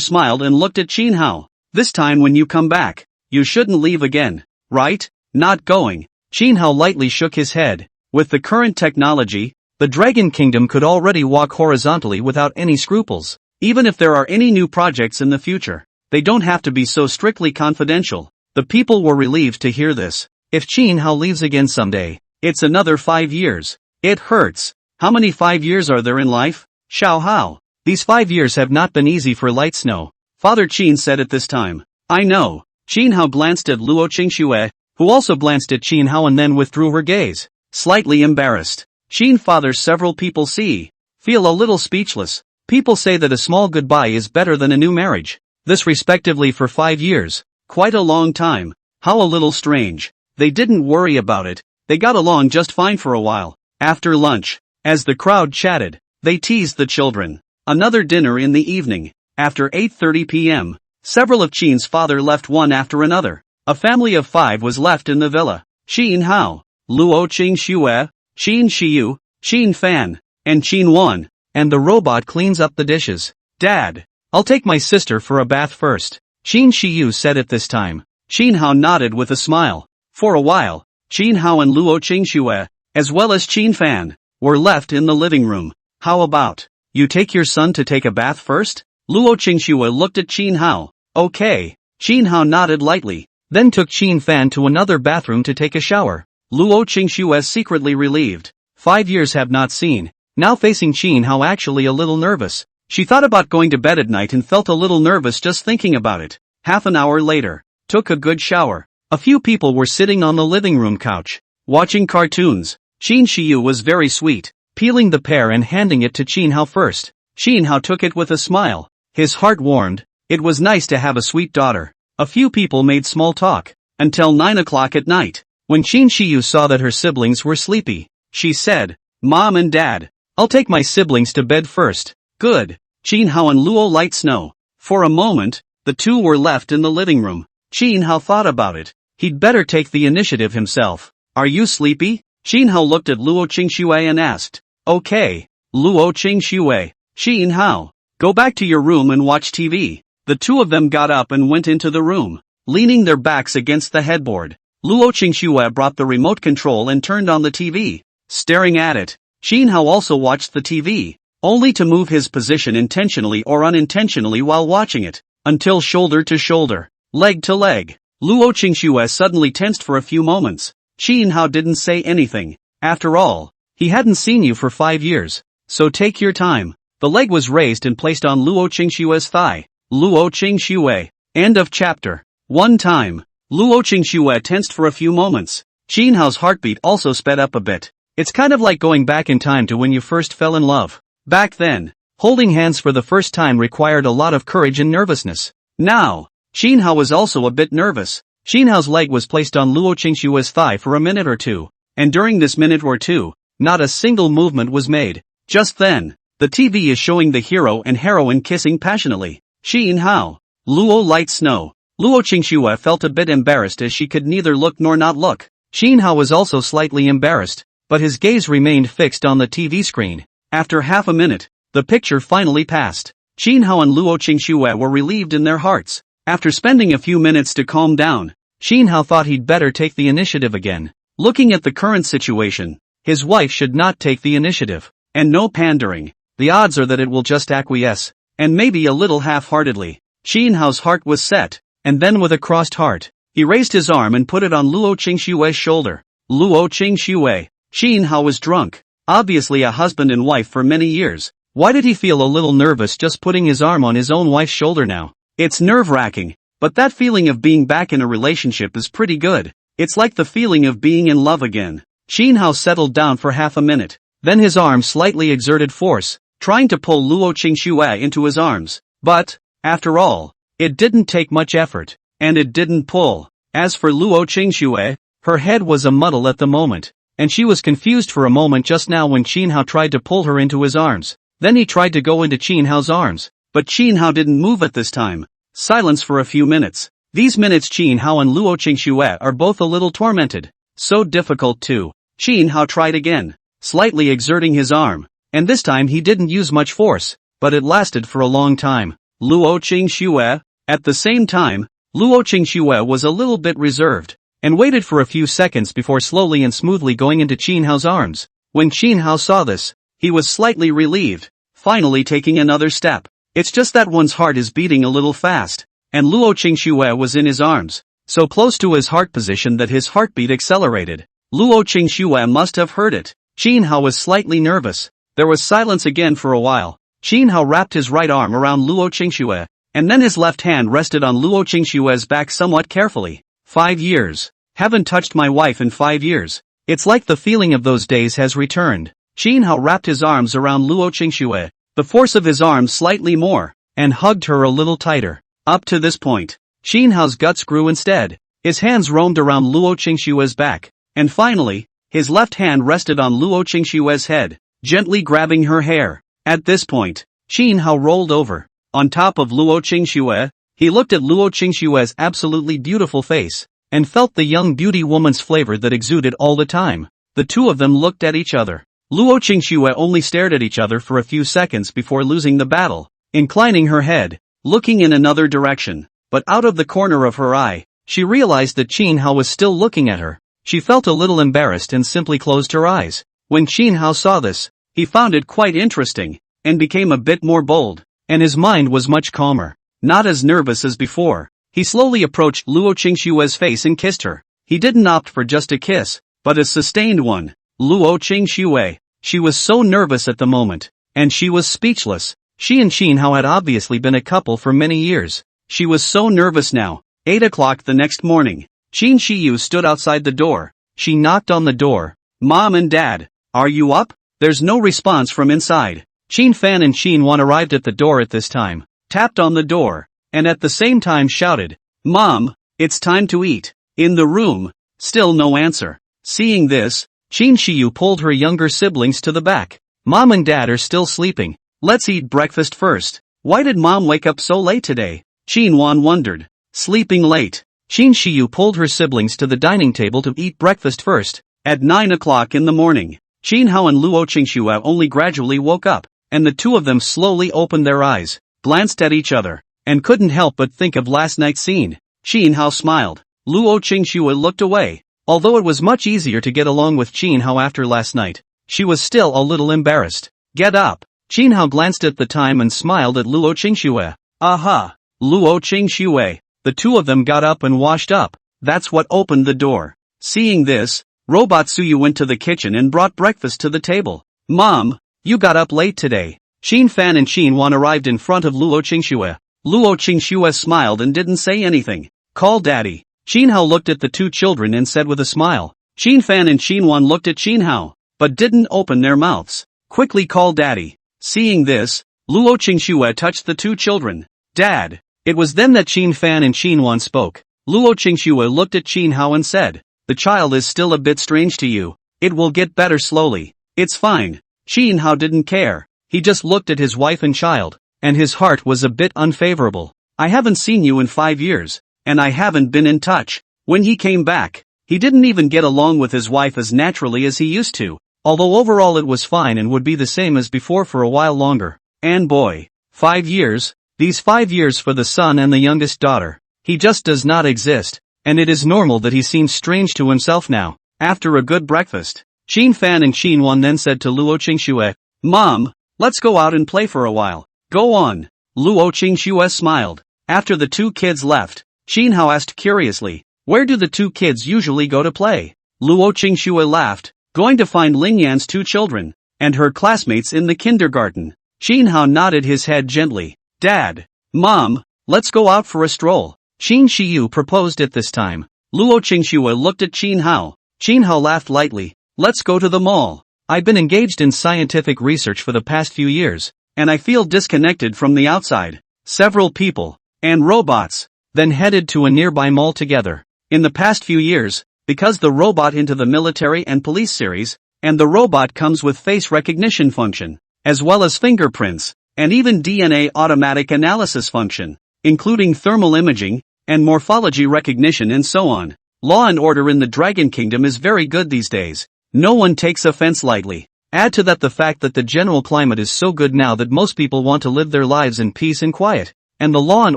smiled and looked at Xin Hao. This time when you come back, you shouldn't leave again, right? Not going. Xin Hao lightly shook his head. With the current technology, the Dragon Kingdom could already walk horizontally without any scruples. Even if there are any new projects in the future, they don't have to be so strictly confidential. The people were relieved to hear this. If Xin Hao leaves again someday, it's another 5 years. It hurts. How many 5 years are there in life? Xiao Hao. These 5 years have not been easy for Light Snow. Father Qin said at this time. I know. Xin Hao glanced at Luo Qingxue, who also glanced at Xin Hao and then withdrew her gaze. Slightly embarrassed. Xin father several people feel a little speechless. People say that a small goodbye is better than a new marriage. This respectively for 5 years. Quite a long time. How a little strange. They didn't worry about it. They got along just fine for a while. After lunch, as the crowd chatted, they teased the children. Another dinner in the evening. After 8:30 p.m., several of Qin's father left one after another. A family of 5 was left in the villa. Xin Hao, Luo Qingxue, Xin Xiyu, Xin Fan, and Qin Wan. And the robot cleans up the dishes. Dad, I'll take my sister for a bath first. Xin Xiyu said at this time. Xin Hao nodded with a smile. For a while, Xin Hao and Luo Qingxue, as well as Qin Fan, were left in the living room. How about, you take your son to take a bath first? Luo Qingxue looked at Qin Hao. Okay. Qin Hao nodded lightly, then took Qin Fan to another bathroom to take a shower. Luo Qingxue secretly relieved. 5 years have not seen. Now facing Qin Hao actually a little nervous. She thought about going to bed at night and felt a little nervous just thinking about it. Half an hour later, took a good shower. A few people were sitting on the living room couch, watching cartoons. Qin Xiyu was very sweet, peeling the pear and handing it to Qin Hao first. Qin Hao took it with a smile. His heart warmed. It was nice to have a sweet daughter. A few people made small talk, until 9 o'clock at night. When Qin Xiyu saw that her siblings were sleepy, she said, Mom and Dad, I'll take my siblings to bed first. Good. Qin Hao and Luo Light Snow. For a moment, the two were left in the living room. Qin Hao thought about it. He'd better take the initiative himself. Are you sleepy? Qin Hao looked at Luo Qingxue and asked. Okay. Luo Qingxue. Qin Hao, go back to your room and watch TV. The two of them got up and went into the room, leaning their backs against the headboard. Luo Qingxue brought the remote control and turned on the TV. Staring at it, Qin Hao also watched the TV, only to move his position intentionally or unintentionally while watching it, until shoulder to shoulder, leg to leg. Luo Qingxue suddenly tensed for a few moments. Qin Hao didn't say anything. After all, he hadn't seen you for 5 years, so take your time. The leg was raised and placed on Luo Qingxue's thigh. Luo Qingxue. End of chapter. One time, Luo Qingxue tensed for a few moments. Qin Hao's heartbeat also sped up a bit. It's kind of like going back in time to when you first fell in love. Back then, holding hands for the first time required a lot of courage and nervousness. Now, Qin Hao was also a bit nervous. Qin Hao's leg was placed on Luo Qingxue's thigh for a minute or two, and during this minute or two, not a single movement was made. Just then, the TV is showing the hero and heroine kissing passionately. Qin Hao, Luo Light Snow. Luo Qingxue felt a bit embarrassed as she could neither look nor not look. Qin Hao was also slightly embarrassed, but his gaze remained fixed on the TV screen. After half a minute, the picture finally passed. Qin Hao and Luo Qingxue were relieved in their hearts. After spending a few minutes to calm down, Qin Hao thought he'd better take the initiative again. Looking at the current situation, his wife should not take the initiative. And no pandering. The odds are that it will just acquiesce. and maybe a little half-heartedly. Qin Hao's heart was set, and then with a crossed heart, he raised his arm and put it on Luo Qingshue's shoulder. Luo Qingxue. Qin Hao was drunk, obviously a husband and wife for many years. Why did he feel a little nervous just putting his arm on his own wife's shoulder now? It's nerve-wracking, but that feeling of being back in a relationship is pretty good. It's like the feeling of being in love again. Qin Hao settled down for half a minute, then his arm slightly exerted force, trying to pull Luo Qingxue into his arms. But, after all, it didn't take much effort, and it didn't pull. As for Luo Qingxue, her head was a muddle at the moment, and she was confused for a moment just now when Qin Hao tried to pull her into his arms. Then he tried to go into Qin Hao's arms, but Qin Hao didn't move at this time. Silence for a few minutes. These minutes Qin Hao and Luo Qingxue are both a little tormented. So difficult too. Qin Hao tried again, slightly exerting his arm, and this time he didn't use much force, but it lasted for a long time. Luo Qingxue. At the same time, Luo Qingxue was a little bit reserved, and waited for a few seconds before slowly and smoothly going into Qin Hao's arms. When Qin Hao saw this, he was slightly relieved, finally taking another step. It's just that one's heart is beating a little fast, and Luo Qingxue was in his arms, so close to his heart position that his heartbeat accelerated. Luo Qingxue must have heard it. Qin Hao was slightly nervous. There was silence again for a while. Qin Hao wrapped his right arm around Luo Qingxue, and then his left hand rested on Luo Qingshue's back somewhat carefully. 5 years. Haven't touched my wife in 5 years. It's like the feeling of those days has returned. Qin Hao wrapped his arms around Luo Qingxue, the force of his arms slightly more, and hugged her a little tighter. Up to this point, Qin Hao's guts grew instead. His hands roamed around Luo Qingshue's back, and finally, his left hand rested on Luo Qingshue's head, gently grabbing her hair. At this point, Qin Hao rolled over. On top of Luo Qingxue, he looked at Luo Qingshue's absolutely beautiful face, and felt the young beauty woman's flavor that exuded all the time. The two of them looked at each other. Luo Qingxue only stared at each other for a few seconds before losing the battle, inclining her head, looking in another direction, but out of the corner of her eye, she realized that Qin Hao was still looking at her. She felt a little embarrassed and simply closed her eyes. When Qin Hao saw this, he found it quite interesting, and became a bit more bold, and his mind was much calmer, not as nervous as before. He slowly approached Luo Qingshue's face and kissed her. He didn't opt for just a kiss, but a sustained one. Luo Qingxue. She was so nervous at the moment, and she was speechless. She and Qin Hao had obviously been a couple for many years. She was so nervous now. 8 o'clock the next morning. Qin Shiyu stood outside the door. She knocked on the door. Mom and Dad, are you up? There's no response from inside. Qin Fan and Qin Wan arrived at the door at this time, tapped on the door, and at the same time shouted, Mom, it's time to eat. In the room, still no answer. Seeing this, Qin Shiyu pulled her younger siblings to the back. Mom and Dad are still sleeping. Let's eat breakfast first. Why did Mom wake up so late today? Qin Wan wondered. Sleeping late. Qin Shiyu pulled her siblings to the dining table to eat breakfast first. At 9 o'clock in the morning, Qin Hao and Luo Qingxue only gradually woke up, and the two of them slowly opened their eyes, glanced at each other, and couldn't help but think of last night's scene. Qin Hao smiled. Luo Qingxue looked away. Although it was much easier to get along with Qin Hao after last night, she was still a little embarrassed. Get up. Qin Hao glanced at the time and smiled at Luo Qingxue. Aha! Luo Qingxue. The two of them got up and washed up. That's what opened the door. Seeing this, Robot Suyu went to the kitchen and brought breakfast to the table. Mom, you got up late today. Qin Fan and Qin Wan arrived in front of Luo Qingxue. Luo Qingxue smiled and didn't say anything. Call Daddy. Qin Hao looked at the two children and said with a smile. Qin Fan and Qin Wan looked at Qin Hao, but didn't open their mouths. Quickly call Daddy. Seeing this, Luo Qingxue touched the two children. Dad. It was then that Qin Fan and Qin Wan spoke. Luo Qingxue looked at Qin Hao and said, the child is still a bit strange to you. It will get better slowly. It's fine. Qin Hao didn't care. He just looked at his wife and child, and his heart was a bit unfavorable. I haven't seen you in 5 years, and I haven't been in touch. When he came back, he didn't even get along with his wife as naturally as he used to, although overall it was fine and would be the same as before for a while longer. And boy, 5 years, these 5 years for the son and the youngest daughter. He just does not exist, and it is normal that he seems strange to himself now. After a good breakfast, Qin Fan and Qin Wan then said to Luo Qingxue, Mom, let's go out and play for a while. Go on. Luo Qingxue smiled. After the two kids left, Qin Hao asked curiously, where do the two kids usually go to play? Luo Qingxue laughed, going to find Ling Yan's two children, and her classmates in the kindergarten. Qin Hao nodded his head gently. Dad, Mom, let's go out for a stroll. Qin Shiyu proposed at this time. Luo Qingxue looked at Qin Hao. Qin Hao laughed lightly. Let's go to the mall. I've been engaged in scientific research for the past few years, and I feel disconnected from the outside. Several people, and robots, then headed to a nearby mall together. In the past few years, because the robot into the military and police series, and the robot comes with face recognition function, as well as fingerprints, and even DNA automatic analysis function, including thermal imaging, and morphology recognition and so on. Law and order in the Dragon Kingdom is very good these days. No one takes offense lightly. Add to that the fact that the general climate is so good now that most people want to live their lives in peace and quiet, and the law and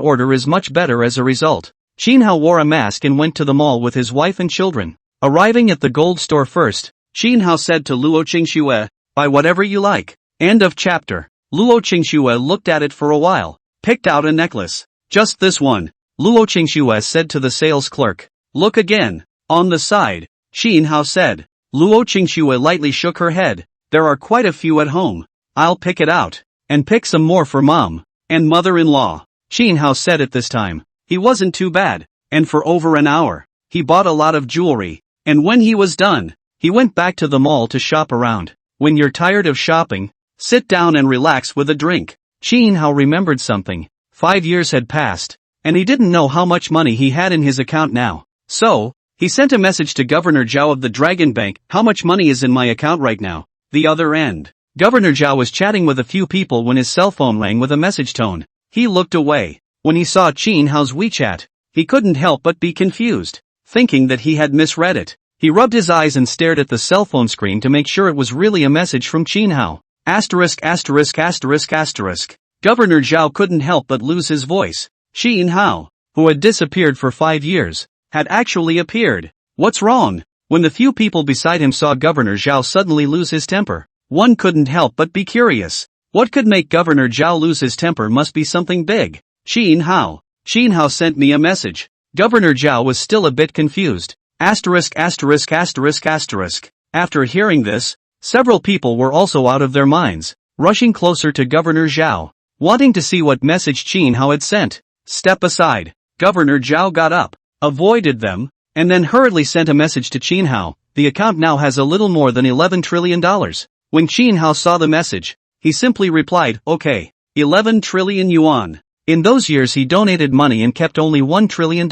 order is much better as a result. Qin Hao wore a mask and went to the mall with his wife and children. Arriving at the gold store first, Qin Hao said to Luo Qingxue, buy whatever you like. End of chapter. Luo Qingxue looked at it for a while, picked out a necklace. Just this one. Luo Qingxue said to the sales clerk. Look again. On the side, Qin Hao said. Luo Qingxue lightly shook her head. There are quite a few at home. I'll pick it out. And pick some more for Mom and mother-in-law. Qin Hao said at this time. He wasn't too bad. And for over an hour, he bought a lot of jewelry. And when he was done, he went back to the mall to shop around. When you're tired of shopping, sit down and relax with a drink. Qin Hao remembered something. 5 years had passed, and he didn't know how much money he had in his account now. So, he sent a message to Governor Zhao of the Dragon Bank. How much money is in my account right now? The other end. Governor Zhao was chatting with a few people when his cell phone rang with a message tone. He looked away. When he saw Qin Hao's WeChat, he couldn't help but be confused, thinking that he had misread it. He rubbed his eyes and stared at the cell phone screen to make sure it was really a message from Qin Hao. Asterisk asterisk asterisk asterisk. Governor Zhao couldn't help but lose his voice. Qin Hao, who had disappeared for 5 years, had actually appeared. What's wrong? When the few people beside him saw Governor Zhao suddenly lose his temper, one couldn't help but be curious. What could make Governor Zhao lose his temper must be something big. Qin Hao sent me a message. Governor Zhao was still a bit confused. Asterisk asterisk asterisk asterisk. After hearing this, several people were also out of their minds, rushing closer to Governor Zhao, wanting to see what message Qin Hao had sent. Step aside. Governor Zhao got up, avoided them, and then hurriedly sent a message to Qin Hao. The account now has a little more than $11 trillion. When Qin Hao saw the message, he simply replied, okay, 11 trillion yuan. In those years he donated money and kept only $1 trillion,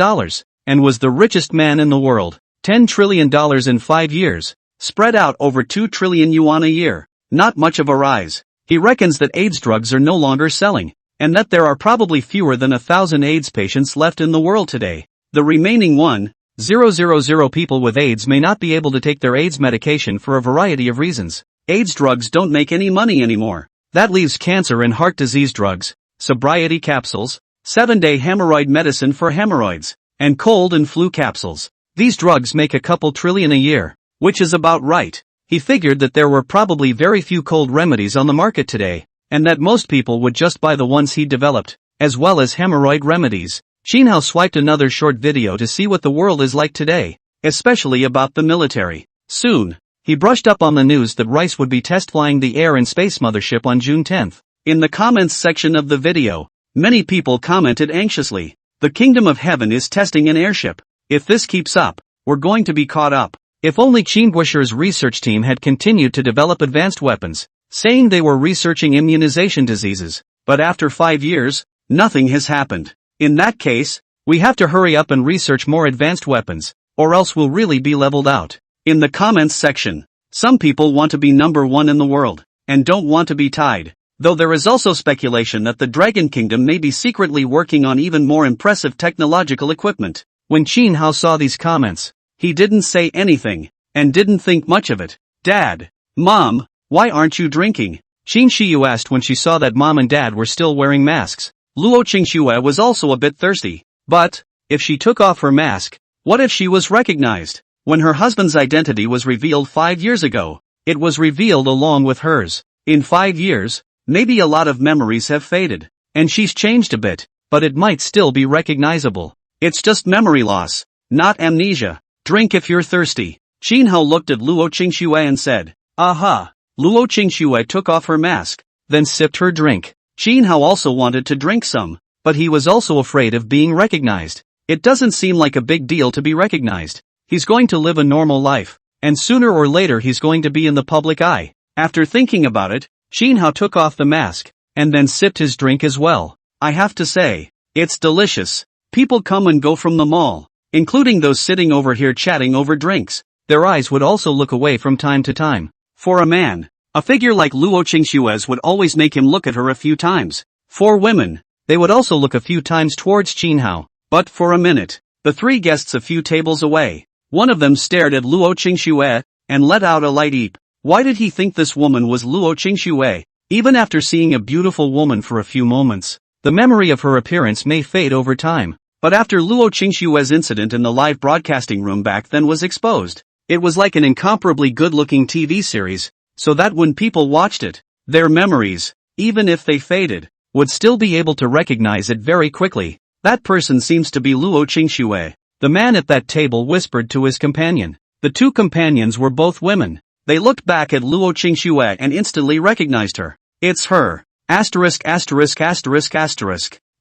and was the richest man in the world. $10 trillion in 5 years, spread out over 2 trillion yuan a year. Not much of a rise. He reckons that AIDS drugs are no longer selling, and that there are probably fewer than 1,000 AIDS patients left in the world today. The remaining 1,000 people with AIDS may not be able to take their AIDS medication for a variety of reasons. AIDS drugs don't make any money anymore. That leaves cancer and heart disease drugs, sobriety capsules, 7-day hemorrhoid medicine for hemorrhoids, and cold and flu capsules. These drugs make a couple trillion a year, which is about right. He figured that there were probably very few cold remedies on the market today, and that most people would just buy the ones he developed, as well as hemorrhoid remedies. Qin Hao swiped another short video to see what the world is like today, especially about the military. Soon, he brushed up on the news that Rice would be test flying the Air and Space Mothership on June 10th. In the comments section of the video, many people commented anxiously, the Kingdom of Heaven is testing an airship. If this keeps up, we're going to be caught up. If only Qin Guisher's research team had continued to develop advanced weapons, saying they were researching immunization diseases, but after 5 years, nothing has happened. In that case, we have to hurry up and research more advanced weapons, or else we'll really be leveled out. In the comments section, some people want to be number one in the world, and don't want to be tied. Though there is also speculation that the Dragon Kingdom may be secretly working on even more impressive technological equipment. When Qin Hao saw these comments, he didn't say anything, and didn't think much of it. Dad, Mom, why aren't you drinking? Qin Shiyu asked when she saw that Mom and Dad were still wearing masks. Luo Qingxue was also a bit thirsty. But, if she took off her mask, what if she was recognized? When her husband's identity was revealed 5 years ago, it was revealed along with hers. In 5 years, maybe a lot of memories have faded, and she's changed a bit, but it might still be recognizable. It's just memory loss, not amnesia. Drink if you're thirsty. Qin Hao looked at Luo Qingxue and said, aha. Luo Qingxue took off her mask, then sipped her drink. Qin Hao also wanted to drink some, but he was also afraid of being recognized. It doesn't seem like a big deal to be recognized. He's going to live a normal life, and sooner or later he's going to be in the public eye. After thinking about it, Qin Hao took off the mask, and then sipped his drink as well. I have to say, it's delicious. People come and go from the mall, including those sitting over here chatting over drinks. Their eyes would also look away from time to time. For a man, a figure like Luo Qingxue's would always make him look at her a few times. For women, they would also look a few times towards Qin Hao. But for a minute, the three guests a few tables away, one of them stared at Luo Qingxue, and let out a light eep. Why did he think this woman was Luo Qingxue? Even after seeing a beautiful woman for a few moments, the memory of her appearance may fade over time. But after Luo Qingxue's incident in the live broadcasting room back then was exposed, it was like an incomparably good-looking TV series, so that when people watched it, their memories, even if they faded, would still be able to recognize it very quickly. That person seems to be Luo Qingxue. The man at that table whispered to his companion. The two companions were both women. They looked back at Luo Qingxue and instantly recognized her. It's her. Asterisk.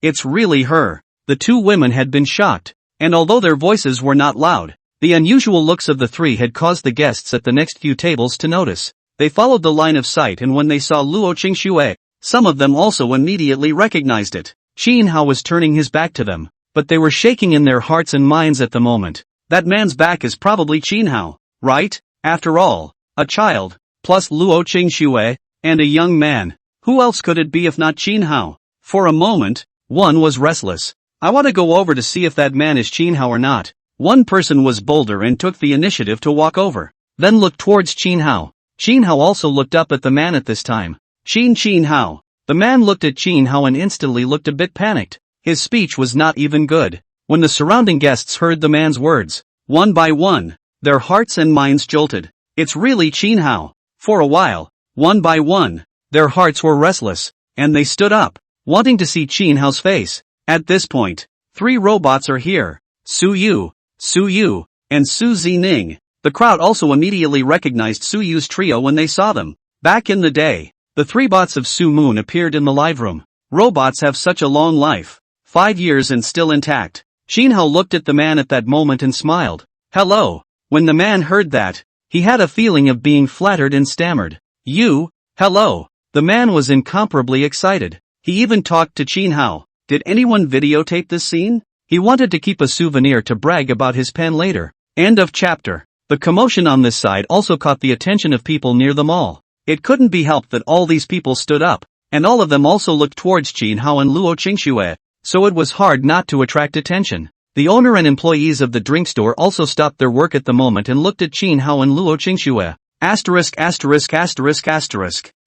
It's really her. The two women had been shocked, and although their voices were not loud, the unusual looks of the three had caused the guests at the next few tables to notice. They followed the line of sight, and when they saw Luo Qingxue, some of them also immediately recognized it. Qin Hao was turning his back to them, but they were shaking in their hearts and minds at the moment. That man's back is probably Qin Hao, right? After all, a child, plus Luo Qingxue, and a young man. Who else could it be if not Qin Hao? For a moment, one was restless. I want to go over to see if that man is Qin Hao or not. One person was bolder and took the initiative to walk over, then looked towards Qin Hao. Qin Hao also looked up at the man at this time. Qin Hao. The man looked at Qin Hao and instantly looked a bit panicked. His speech was not even good. When the surrounding guests heard the man's words, one by one, their hearts and minds jolted. It's really Qin Hao. For a while, one by one, their hearts were restless, and they stood up, wanting to see Qin Hao's face. At this point, three robots are here. Su Yu, and Su Zining. The crowd also immediately recognized Su Yu's trio when they saw them. Back in the day, the three bots of Su Moon appeared in the live room. Robots have such a long life. 5 years and still intact. Qin Hao looked at the man at that moment and smiled. Hello. When the man heard that, he had a feeling of being flattered and stammered. You, hello. The man was incomparably excited. He even talked to Qin Hao. Did anyone videotape this scene? He wanted to keep a souvenir to brag about his pen later. End of chapter. The commotion on this side also caught the attention of people near the mall. It couldn't be helped that all these people stood up, and all of them also looked towards Qin Hao and Luo Qingxue, so it was hard not to attract attention. The owner and employees of the drink store also stopped their work at the moment and looked at Qin Hao and Luo Qingxue. Asterisk.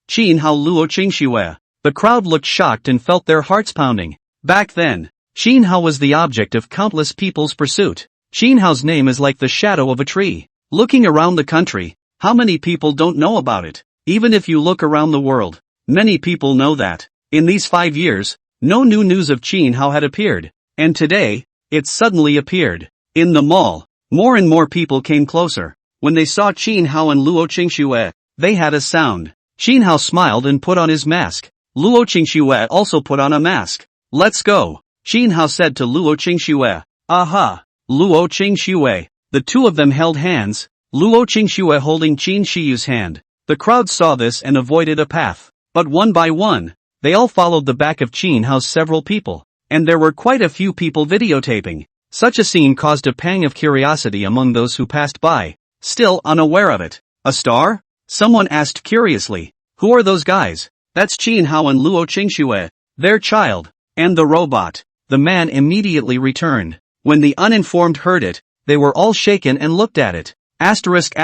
Qin Hao Luo Qingxue. The crowd looked shocked and felt their hearts pounding. Back then, Qin Hao was the object of countless people's pursuit. Qin Hao's name is like the shadow of a tree. Looking around the country, how many people don't know about it? Even if you look around the world, many people know that. In these 5 years, no new news of Qin Hao had appeared, and today, it suddenly appeared. In the mall, more and more people came closer. When they saw Qin Hao and Luo Qingxue, they had a sound. Qin Hao smiled and put on his mask. Luo Qingxue also put on a mask. Let's go, Qin Hao said to Luo Qingxue. Aha! Luo Qingxue. The two of them held hands, Luo Qingxue holding Qin Shiyu's hand. The crowd saw this and avoided a path. But one by one, they all followed the back of Qin Hao's several people. And there were quite a few people videotaping. Such a scene caused a pang of curiosity among those who passed by, still unaware of it. A star? Someone asked curiously. Who are those guys? That's Qin Hao and Luo Qingxue, their child, and the robot. The man immediately returned. When the uninformed heard it, they were all shaken and looked at it. Asterisk.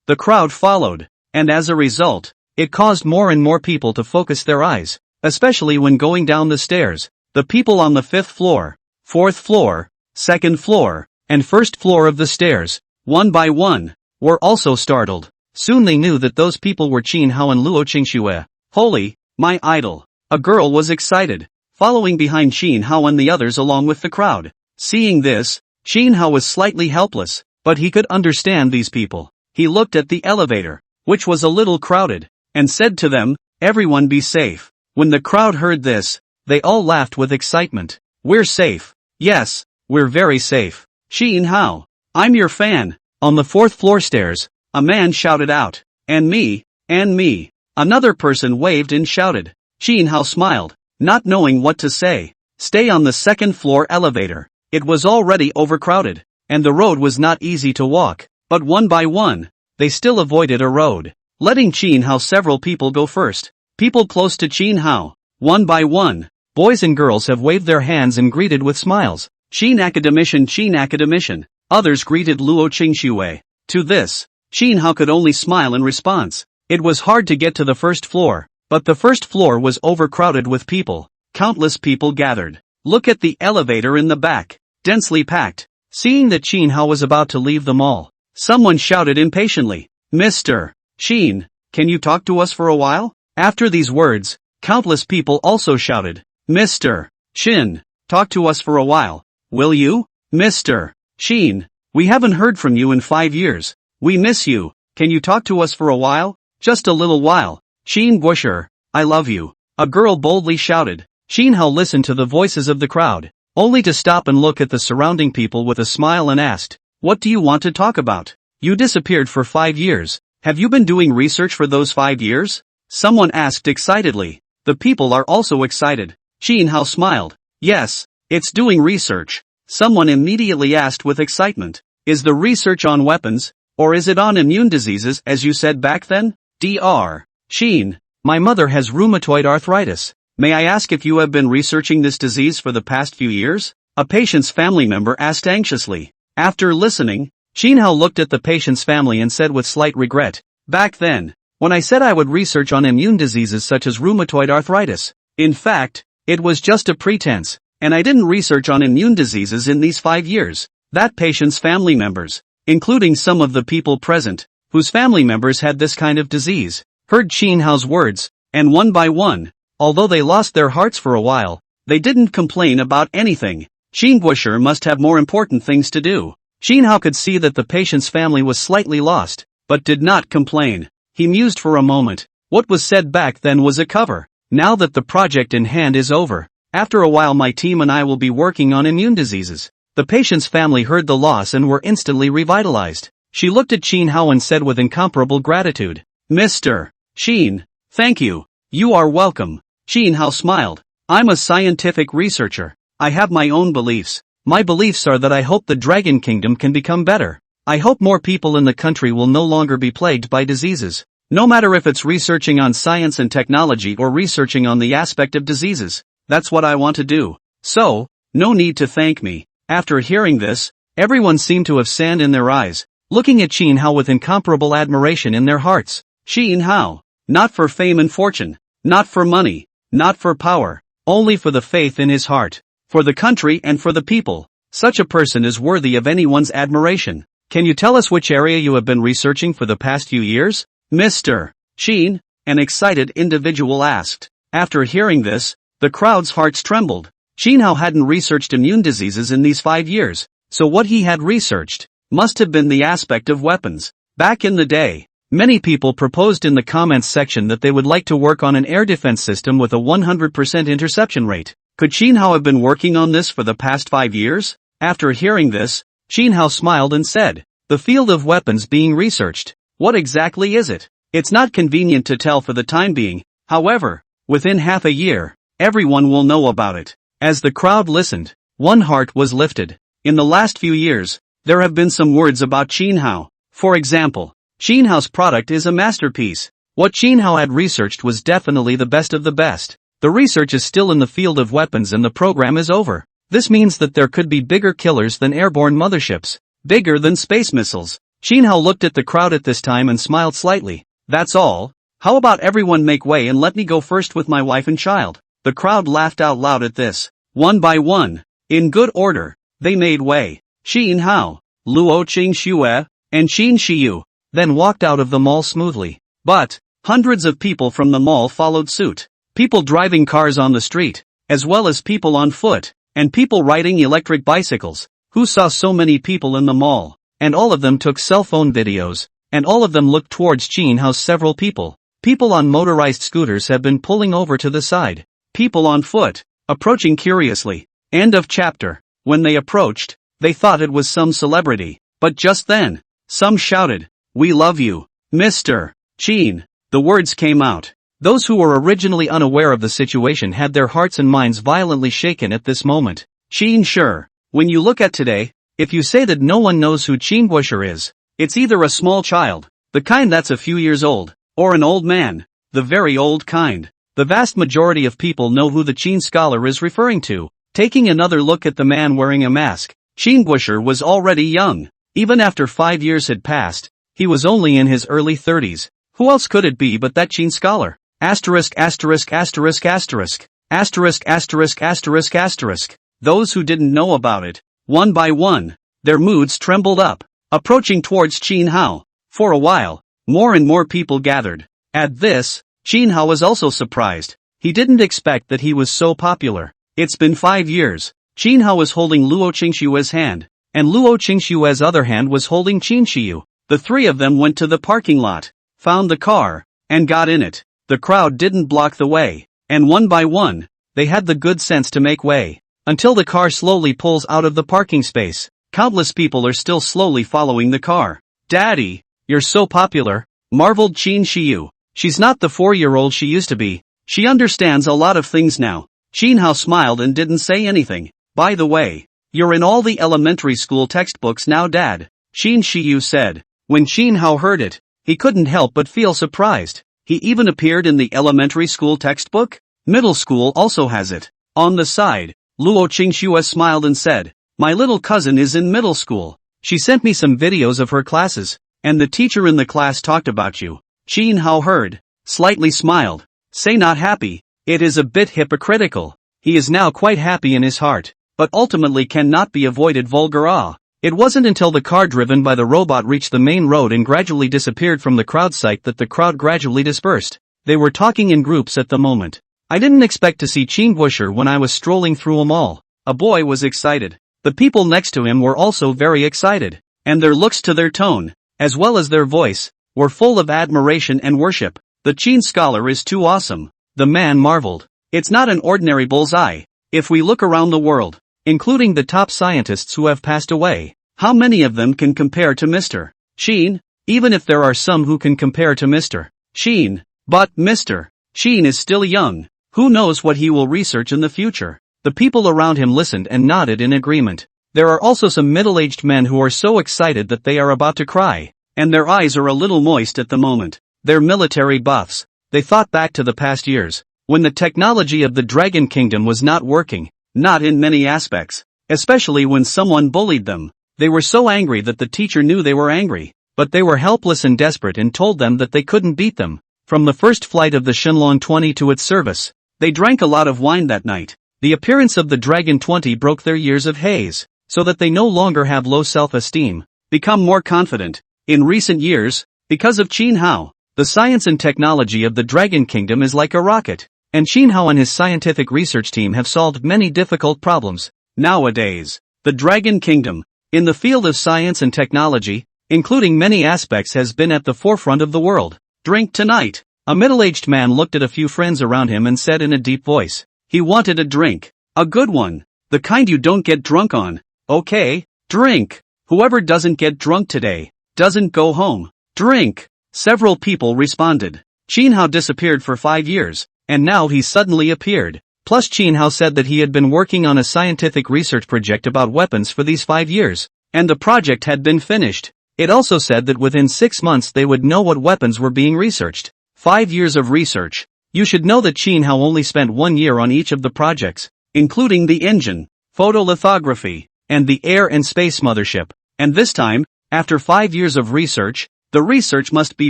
The crowd followed, and as a result, it caused more and more people to focus their eyes, especially when going down the stairs. The people on the 5th floor, 4th floor, 2nd floor, and 1st floor of the stairs, one by one, were also startled. Soon they knew that those people were Qin Hao and Luo Qingxue. Holy, my idol. A girl was excited, following behind Xin Hao and the others along with the crowd. Seeing this, Xin Hao was slightly helpless, but he could understand these people. He looked at the elevator, which was a little crowded, and said to them, "Everyone be safe." When the crowd heard this, they all laughed with excitement. "We're safe. Yes, we're very safe. Xin Hao, I'm your fan." On the fourth floor stairs, a man shouted out, "And me, and me." Another person waved and shouted. Xin Hao smiled, not knowing what to say. Stay on the second floor elevator. It was already overcrowded, and the road was not easy to walk, but one by one, they still avoided a road, letting Xin Hao several people go first. People close to Xin Hao, one by one, boys and girls have waved their hands and greeted with smiles. Xin Academician, Xin Academician. Others greeted Luo Qingxue. To this, Xin Hao could only smile in response. It was hard to get to the first floor, but the first floor was overcrowded with people. Countless people gathered. Look at the elevator in the back, densely packed. Seeing that Xin Hao was about to leave the mall, someone shouted impatiently, "Mr. Xin, can you talk to us for a while?" After these words, countless people also shouted, "Mr. Xin, talk to us for a while, will you? Mr. Xin, we haven't heard from you in 5 years. We miss you. Can you talk to us for a while? Just a little while. Xin Guosher, I love you." A girl boldly shouted. Xin Hao listened to the voices of the crowd, only to stop and look at the surrounding people with a smile and asked, "What do you want to talk about? You disappeared for 5 years. Have you been doing research for those 5 years? Someone asked excitedly. The people are also excited. Xin Hao smiled. "Yes, it's doing research." Someone immediately asked with excitement, "Is the research on weapons, or is it on immune diseases as you said back then?" Dr. Xin, my mother has rheumatoid arthritis. May I ask if you have been researching this disease for the past few years? A patient's family member asked anxiously. After listening, Xin Hao looked at the patient's family and said with slight regret, "Back then, when I said I would research on immune diseases such as rheumatoid arthritis, in fact, it was just a pretense, and I didn't research on immune diseases in these 5 years." That patient's family members, including some of the people present, whose family members had this kind of disease, heard Xin Hao's words, and one by one, although they lost their hearts for a while, they didn't complain about anything. Xin Guosher must have more important things to do. Xin Hao could see that the patient's family was slightly lost, but did not complain. He mused for a moment. What was said back then was a cover. Now that the project in hand is over, after a while my team and I will be working on immune diseases. The patient's family heard the loss and were instantly revitalized. She looked at Xin Hao and said with incomparable gratitude, "Mr. Xin, thank you. You are welcome." Xin Hao smiled. "I'm a scientific researcher. I have my own beliefs. My beliefs are that I hope the Dragon Kingdom can become better. I hope more people in the country will no longer be plagued by diseases. No matter if it's researching on science and technology or researching on the aspect of diseases. That's what I want to do. So, no need to thank me." After hearing this, everyone seemed to have sand in their eyes, looking at Xin Hao with incomparable admiration in their hearts. Xin Hao, not for fame and fortune, not for money, not for power, only for the faith in his heart, for the country and for the people. Such a person is worthy of anyone's admiration. Can you tell us which area you have been researching for the past few years? Mr. Xin, an excited individual asked. After hearing this, the crowd's hearts trembled. Xin Hao hadn't researched immune diseases in these 5 years, so what he had researched must have been the aspect of weapons. Back in the day, many people proposed in the comments section that they would like to work on an air defense system with a 100% interception rate. Could Xin Hao have been working on this for the past 5 years? After hearing this, Xin Hao smiled and said, "The field of weapons being researched. What exactly is it? It's not convenient to tell for the time being, however, within half a year, everyone will know about it." As the crowd listened, one heart was lifted. In the last few years, there have been some words about Xin Hao. For example, Xin Hao's product is a masterpiece. What Xin Hao had researched was definitely the best of the best. The research is still in the field of weapons and the program is over. This means that there could be bigger killers than airborne motherships, bigger than space missiles. Xin Hao looked at the crowd at this time and smiled slightly. "That's all. How about everyone make way and let me go first with my wife and child?" The crowd laughed out loud at this. One by one, in good order, they made way. Xin Hao, Luo Qingxue, and Xin Xiyu then walked out of the mall smoothly. But hundreds of people from the mall followed suit. People driving cars on the street, as well as people on foot, and people riding electric bicycles. Who saw so many people in the mall? And all of them took cell phone videos, and all of them looked towards Chin Hao's several people. People on motorized scooters have been pulling over to the side. People on foot, approaching curiously. End of chapter. When they approached, they thought it was some celebrity. But just then, some shouted, "We love you, Mr. Chin." The words came out. Those who were originally unaware of the situation had their hearts and minds violently shaken at this moment. Chin sure. When you look at today, if you say that no one knows who Chin Busher is, it's either a small child, the kind that's a few years old, or an old man, the very old kind. The vast majority of people know who the Chin scholar is referring to. Taking another look at the man wearing a mask, Chin Busher was already young. Even after 5 years had passed, he was only in his early 30s. Who else could it be but that Chin scholar? Asterisk asterisk asterisk asterisk. Asterisk asterisk asterisk asterisk. Those who didn't know about it, one by one, their moods trembled up, approaching towards Chin Hao. For a while, more and more people gathered. At this, Chin Hao was also surprised. He didn't expect that he was so popular. It's been 5 years. Chin Hao was holding Luo Qingshue's hand, and Luo Qingshue's other hand was holding Qin Shiyu. The three of them went to the parking lot, found the car, and got in it. The crowd didn't block the way, and one by one, they had the good sense to make way. Until the car slowly pulls out of the parking space, countless people are still slowly following the car. "Daddy, you're so popular," marveled Qin Shiyu. She's not the 4-year-old she used to be. She understands a lot of things now. Chin Hao smiled and didn't say anything. "By the way, you're in all the elementary school textbooks now, Dad," Qin Shiyu said. When Chin Hao heard it, he couldn't help but feel surprised. He even appeared in the elementary school textbook? Middle school also has it. On the side, Luo Qingxue smiled and said, "My little cousin is in middle school. She sent me some videos of her classes, and the teacher in the class talked about you." Chin Hao heard, slightly smiled. Say not happy, it is a bit hypocritical. He is now quite happy in his heart, but ultimately cannot be avoided vulgar awe. It wasn't until the car driven by the robot reached the main road and gradually disappeared from the crowd sight that the crowd gradually dispersed. They were talking in groups at the moment. "I didn't expect to see Chin Busher when I was strolling through a mall." A boy was excited. The people next to him were also very excited, and their looks to their tone, as well as their voice, were full of admiration and worship. "The Chin scholar is too awesome," the man marveled. "It's not an ordinary bullseye. If we look around the world, including the top scientists who have passed away, how many of them can compare to Mr. Chin? Even if there are some who can compare to Mr. Chin. But Mr. Chin is still young. Who knows what he will research in the future?" The people around him listened and nodded in agreement. There are also some middle-aged men who are so excited that they are about to cry, and their eyes are a little moist at the moment. They're military buffs. They thought back to the past years, when the technology of the Dragon Kingdom was not working, not in many aspects, especially when someone bullied them. They were so angry that the teacher knew they were angry, but they were helpless and desperate and told them that they couldn't beat them. From the first flight of the Shenlong 20 to its service, they drank a lot of wine that night. The appearance of the Dragon 20 broke their years of haze, so that they no longer have low self-esteem, become more confident. In recent years, because of Chin Hao, the science and technology of the Dragon Kingdom is like a rocket, and Chin Hao and his scientific research team have solved many difficult problems. Nowadays, the Dragon Kingdom, in the field of science and technology, including many aspects, has been at the forefront of the world. "Drink tonight." A middle-aged man looked at a few friends around him and said in a deep voice. He wanted a drink. A good one. The kind you don't get drunk on. "Okay, drink. Whoever doesn't get drunk today, doesn't go home. Drink." Several people responded. Chin Hao disappeared for 5 years, and now he suddenly appeared. Plus Chin Hao said that he had been working on a scientific research project about weapons for these 5 years, and the project had been finished. It also said that within 6 months they would know what weapons were being researched. 5 years of research. You should know that Chin Hao only spent 1 year on each of the projects, including the engine, photolithography, and the air and space mothership. And this time, after 5 years of research, the research must be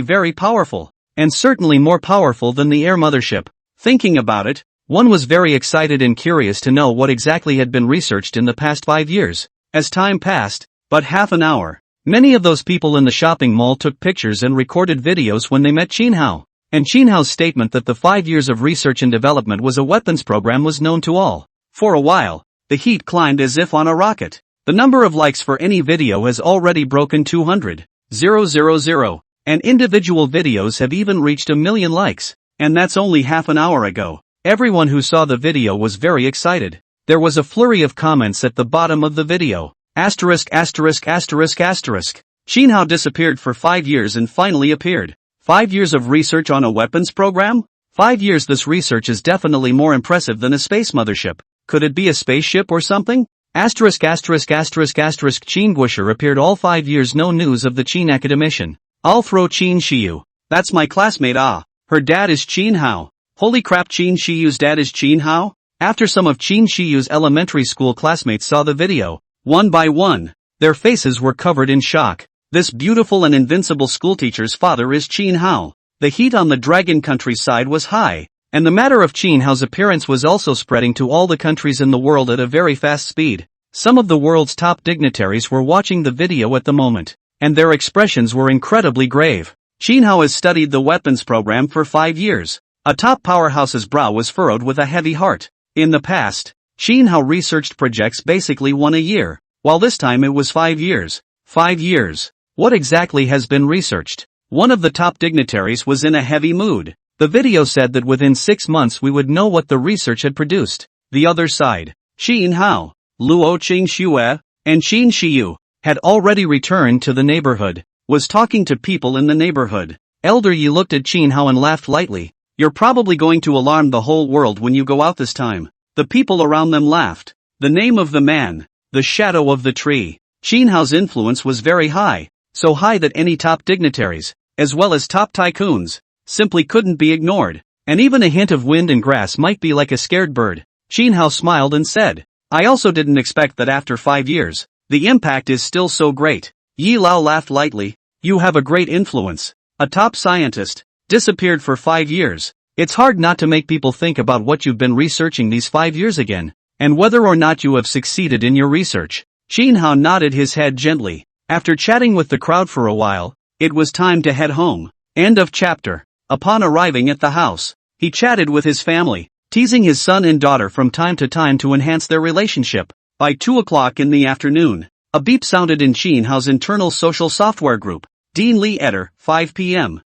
very powerful, and certainly more powerful than the air mothership. Thinking about it, one was very excited and curious to know what exactly had been researched in the past 5 years. As time passed, but half an hour, many of those people in the shopping mall took pictures and recorded videos when they met Chin Hao. and Qin Hao's statement that the 5 years of research and development was a weapons program was known to all. For a while, the heat climbed as if on a rocket. The number of likes for any video has already broken 200,000, and individual videos have even reached 1 million likes, and that's only half an hour ago. Everyone who saw the video was very excited. There was a flurry of comments at the bottom of the video. Qin Hao disappeared for 5 years and finally appeared. 5 years of research on a weapons program? 5 years. This research is definitely more impressive than a space mothership. Could it be a spaceship or something? Qin Guisher appeared all 5 years. No news of the Qin academician. I'll throw Qin Shiyu. That's my classmate. Her dad is Qin Hao. Holy crap, Qin Shiyu's dad is Qin Hao? After some of Qin Shiyu's elementary school classmates saw the video, one by one, their faces were covered in shock. This beautiful and invincible schoolteacher's father is Qin Hao. The heat on the Dragon countryside was high, and the matter of Qin Hao's appearance was also spreading to all the countries in the world at a very fast speed. Some of the world's top dignitaries were watching the video at the moment, and their expressions were incredibly grave. Qin Hao has studied the weapons program for 5 years. A top powerhouse's brow was furrowed with a heavy heart. In the past, Qin Hao researched projects basically 1 a year, while this time it was 5 years. 5 years. What exactly has been researched? One of the top dignitaries was in a heavy mood. The video said that within 6 months we would know what the research had produced. The other side, Qin Hao, Luo Qingxue, and Qin Shiyu, had already returned to the neighborhood, was talking to people in the neighborhood. Elder Yi looked at Qin Hao and laughed lightly. You're probably going to alarm the whole world when you go out this time. The people around them laughed. The name of the man, the shadow of the tree. Qin Hao's influence was very high, so high that any top dignitaries, as well as top tycoons, simply couldn't be ignored, and even a hint of wind and grass might be like a scared bird. Qin Hao smiled and said, I also didn't expect that after 5 years, the impact is still so great. Yi Lao laughed lightly. You have a great influence. A top scientist, disappeared for 5 years. It's hard not to make people think about what you've been researching these 5 years again, and whether or not you have succeeded in your research. Qin Hao nodded his head gently. After chatting with the crowd for a while, it was time to head home. End of chapter. Upon arriving at the house, he chatted with his family, teasing his son and daughter from time to time to enhance their relationship. By 2 o'clock in the afternoon, a beep sounded in Qin Hao's internal social software group. Dean Lee Eder, 5 p.m.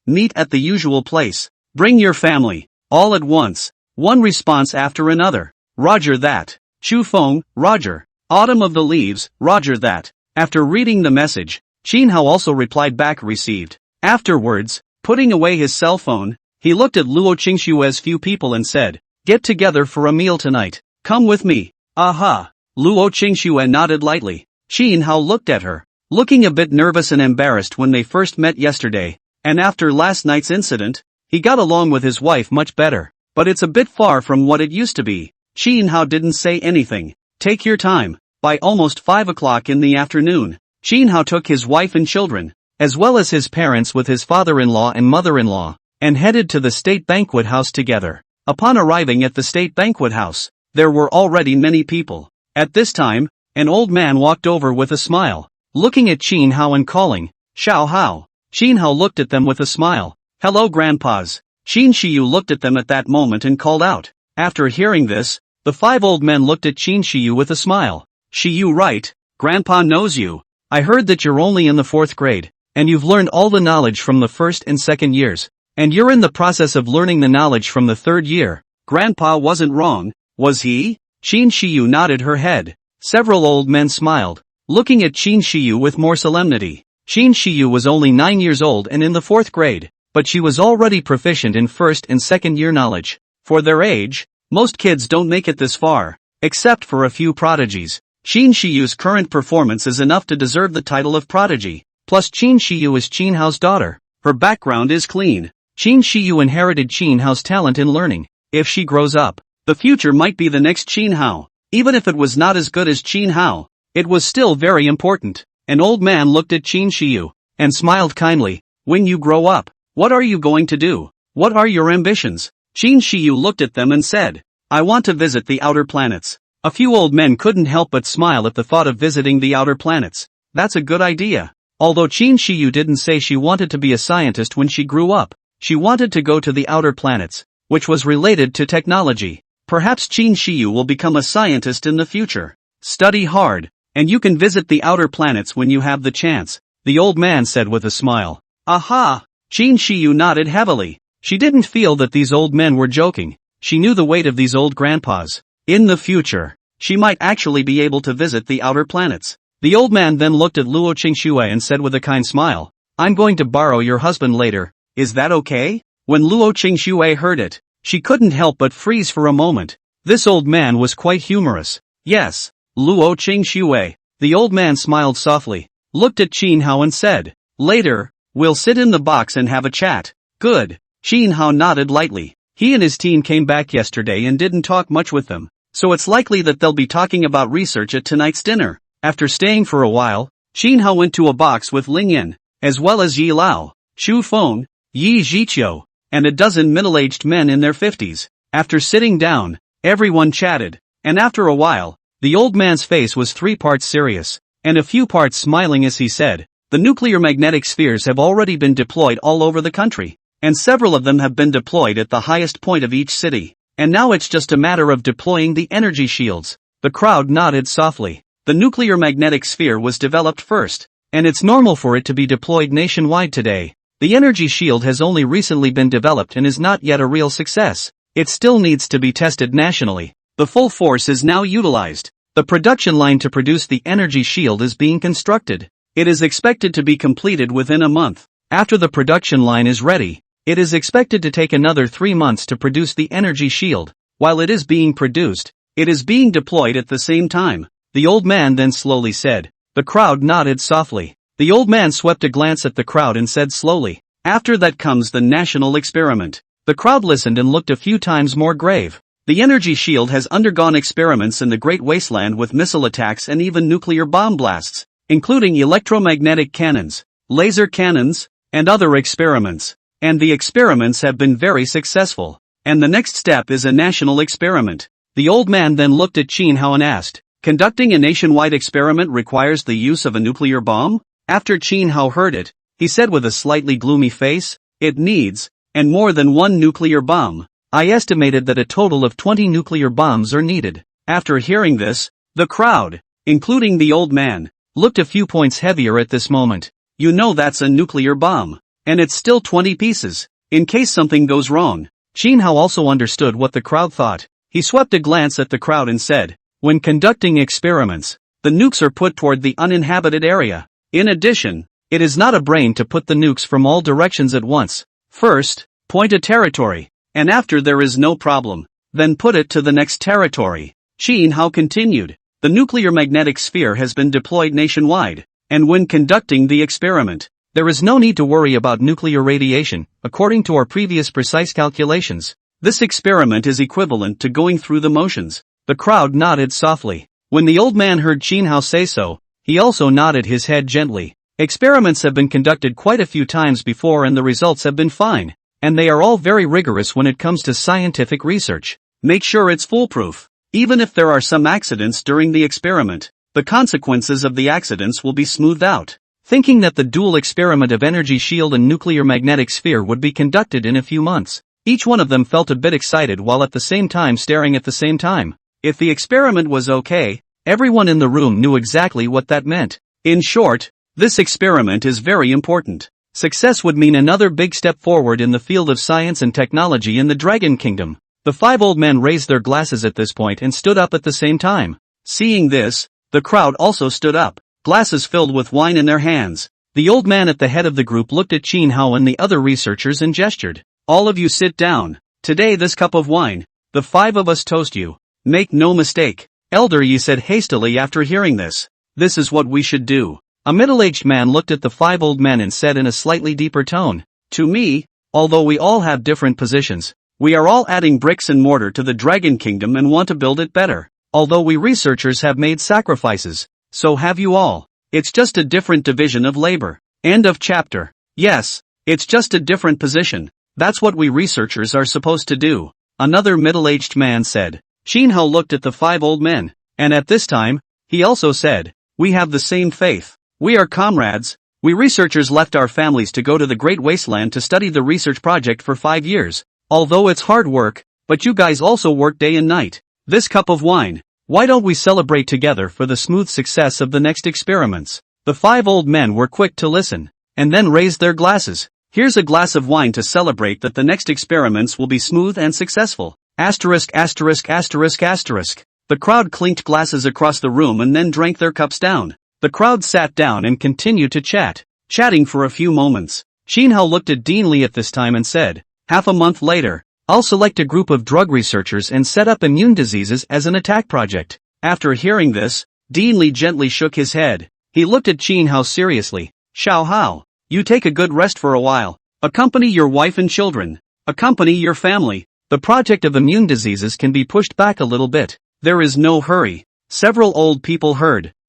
Meet at the usual place. Bring your family. All at once. One response after another. Roger that. Chu Feng, Roger. Autumn of the Leaves, Roger that. After reading the message, Qin Hao also replied back received. Afterwards, putting away his cell phone, he looked at Luo Qingshue's few people and said, Get together for a meal tonight. Come with me. Aha. Luo Qingxue nodded lightly. Qin Hao looked at her, looking a bit nervous and embarrassed when they first met yesterday, and after last night's incident, he got along with his wife much better, but it's a bit far from what it used to be. Qin Hao didn't say anything. Take your time. By almost 5 o'clock in the afternoon, Qin Hao took his wife and children, as well as his parents with his father-in-law and mother-in-law, and headed to the state banquet house together. Upon arriving at the state banquet house, there were already many people. At this time, an old man walked over with a smile, looking at Qin Hao and calling, Xiao Hao. Qin Hao looked at them with a smile. Hello grandpas. Qin Shiyu looked at them at that moment and called out. After hearing this, the 5 old men looked at Qin Shiyu with a smile. Shiyu, right, Grandpa knows you. I heard that you're only in the 4th grade, and you've learned all the knowledge from the 1st and 2nd years, and you're in the process of learning the knowledge from the 3rd year. Grandpa wasn't wrong, was he? Qin Shiyu nodded her head. Several old men smiled, looking at Qin Shiyu with more solemnity. Qin Shiyu was only 9 years old and in the 4th grade, but she was already proficient in 1st and 2nd year knowledge. For their age, most kids don't make it this far, except for a few prodigies. Qin Shiyu's current performance is enough to deserve the title of prodigy. Plus Qin Shiyu is Qin Hao's daughter. Her background is clean. Qin Shiyu inherited Qin Hao's talent in learning. If she grows up, the future might be the next Qin Hao. Even if it was not as good as Qin Hao, it was still very important. An old man looked at Qin Shiyu, and smiled kindly. When you grow up, what are you going to do? What are your ambitions? Qin Shiyu looked at them and said, I want to visit the outer planets. A few old men couldn't help but smile at the thought of visiting the outer planets. That's a good idea. Although Qin Shiyu didn't say she wanted to be a scientist when she grew up, She wanted to go to the outer planets, which was related to technology. Perhaps Qin Shiyu will become a scientist in the future. Study hard, and you can visit the outer planets when you have the chance, the old man said with a smile. Aha! Qin Shiyu nodded heavily. She didn't feel that these old men were joking. She knew the weight of these old grandpas. In the future, she might actually be able to visit the outer planets. The old man then looked at Luo Qingxue and said with a kind smile, I'm going to borrow your husband later, is that okay? When Luo Qingxue heard it, she couldn't help but freeze for a moment. This old man was quite humorous. Yes, Luo Qingxue. The old man smiled softly, looked at Qin Hao and said, later, we'll sit in the box and have a chat. Good. Qin Hao nodded lightly. He and his team came back yesterday and didn't talk much with them, so it's likely that they'll be talking about research at tonight's dinner. After staying for a while, Qin Hao went to a box with Ling Yin, as well as Yi Lao, Xu Feng, Yi Zhiqiu, and a dozen middle-aged men in their 50s. After sitting down, everyone chatted, and after a while, the old man's face was 3 parts serious, and a few parts smiling as he said, the nuclear magnetic spheres have already been deployed all over the country, and several of them have been deployed at the highest point of each city, and now it's just a matter of deploying the energy shields. The crowd nodded softly. The nuclear magnetic sphere was developed first, and it's normal for it to be deployed nationwide today. The energy shield has only recently been developed and is not yet a real success. It still needs to be tested nationally. The full force is now utilized. The production line to produce the energy shield is being constructed. It is expected to be completed within a month. After the production line is ready, it is expected to take another 3 months to produce the energy shield. While it is being produced, it is being deployed at the same time. The old man then slowly said. The crowd nodded softly. The old man swept a glance at the crowd and said slowly, after that comes the national experiment. The crowd listened and looked a few times more grave. The energy shield has undergone experiments in the Great Wasteland with missile attacks and even nuclear bomb blasts, including electromagnetic cannons, laser cannons, and other experiments. And the experiments have been very successful. And the next step is a national experiment. The old man then looked at Qin Hao and asked, conducting a nationwide experiment requires the use of a nuclear bomb? After Qin Hao heard it, he said with a slightly gloomy face, it needs, and more than one nuclear bomb. I estimated that a total of 20 nuclear bombs are needed. After hearing this, the crowd, including the old man, looked a few points heavier at this moment. You know that's a nuclear bomb. And it's still 20 pieces, in case something goes wrong. Qin Hao also understood what the crowd thought. He swept a glance at the crowd and said, when conducting experiments, the nukes are put toward the uninhabited area. In addition, it is not a brain to put the nukes from all directions at once. First, point a territory, and after there is no problem, then put it to the next territory. Qin Hao continued, the nuclear magnetic sphere has been deployed nationwide, and when conducting the experiment, there is no need to worry about nuclear radiation, according to our previous precise calculations. This experiment is equivalent to going through the motions. The crowd nodded softly. When the old man heard Qin Hao say so, he also nodded his head gently. Experiments have been conducted quite a few times before and the results have been fine, and they are all very rigorous when it comes to scientific research. Make sure it's foolproof. Even if there are some accidents during the experiment, the consequences of the accidents will be smoothed out. Thinking that the dual experiment of energy shield and nuclear magnetic sphere would be conducted in a few months, each one of them felt a bit excited while at the same time staring at the same time. If the experiment was okay, everyone in the room knew exactly what that meant. In short, this experiment is very important. Success would mean another big step forward in the field of science and technology in the Dragon Kingdom. The 5 old men raised their glasses at this point and stood up at the same time. Seeing this, the crowd also stood up, glasses filled with wine in their hands. The old man at the head of the group looked at Qin Hao and the other researchers and gestured. All of you sit down. Today this cup of wine, the 5 of us toast you. Make no mistake, Elder Yi said hastily after hearing this. This is what we should do. A middle-aged man looked at the 5 old men and said in a slightly deeper tone, to me, although we all have different positions, we are all adding bricks and mortar to the Dragon Kingdom and want to build it better. Although we researchers have made sacrifices, so have you all. It's just a different division of labor. End of chapter. Yes, it's just a different position. That's what we researchers are supposed to do. Another middle-aged man said. Qin Hao looked at the 5 old men, and at this time, he also said, we have the same faith. We are comrades, We researchers left our families to go to the Great Wasteland to study the research project for 5 years. Although it's hard work, but you guys also work day and night. This cup of wine. Why don't we celebrate together for the smooth success of the next experiments? The 5 old men were quick to listen, and then raised their glasses. Here's a glass of wine to celebrate that the next experiments will be smooth and successful. Asterisk asterisk asterisk asterisk. The crowd clinked glasses across the room and then drank their cups down. The crowd sat down and continued to chatting for a few moments. Shin Hao looked at Dean Li at this time and said, half a month later, I'll select a group of drug researchers and set up immune diseases as an attack project. After hearing this, Dean Li gently shook his head. He looked at Shin Hao seriously. Xiao Hao, you take a good rest for a while. Accompany your wife and children. Accompany your family. The project of immune diseases can be pushed back a little bit. There is no hurry. Several old people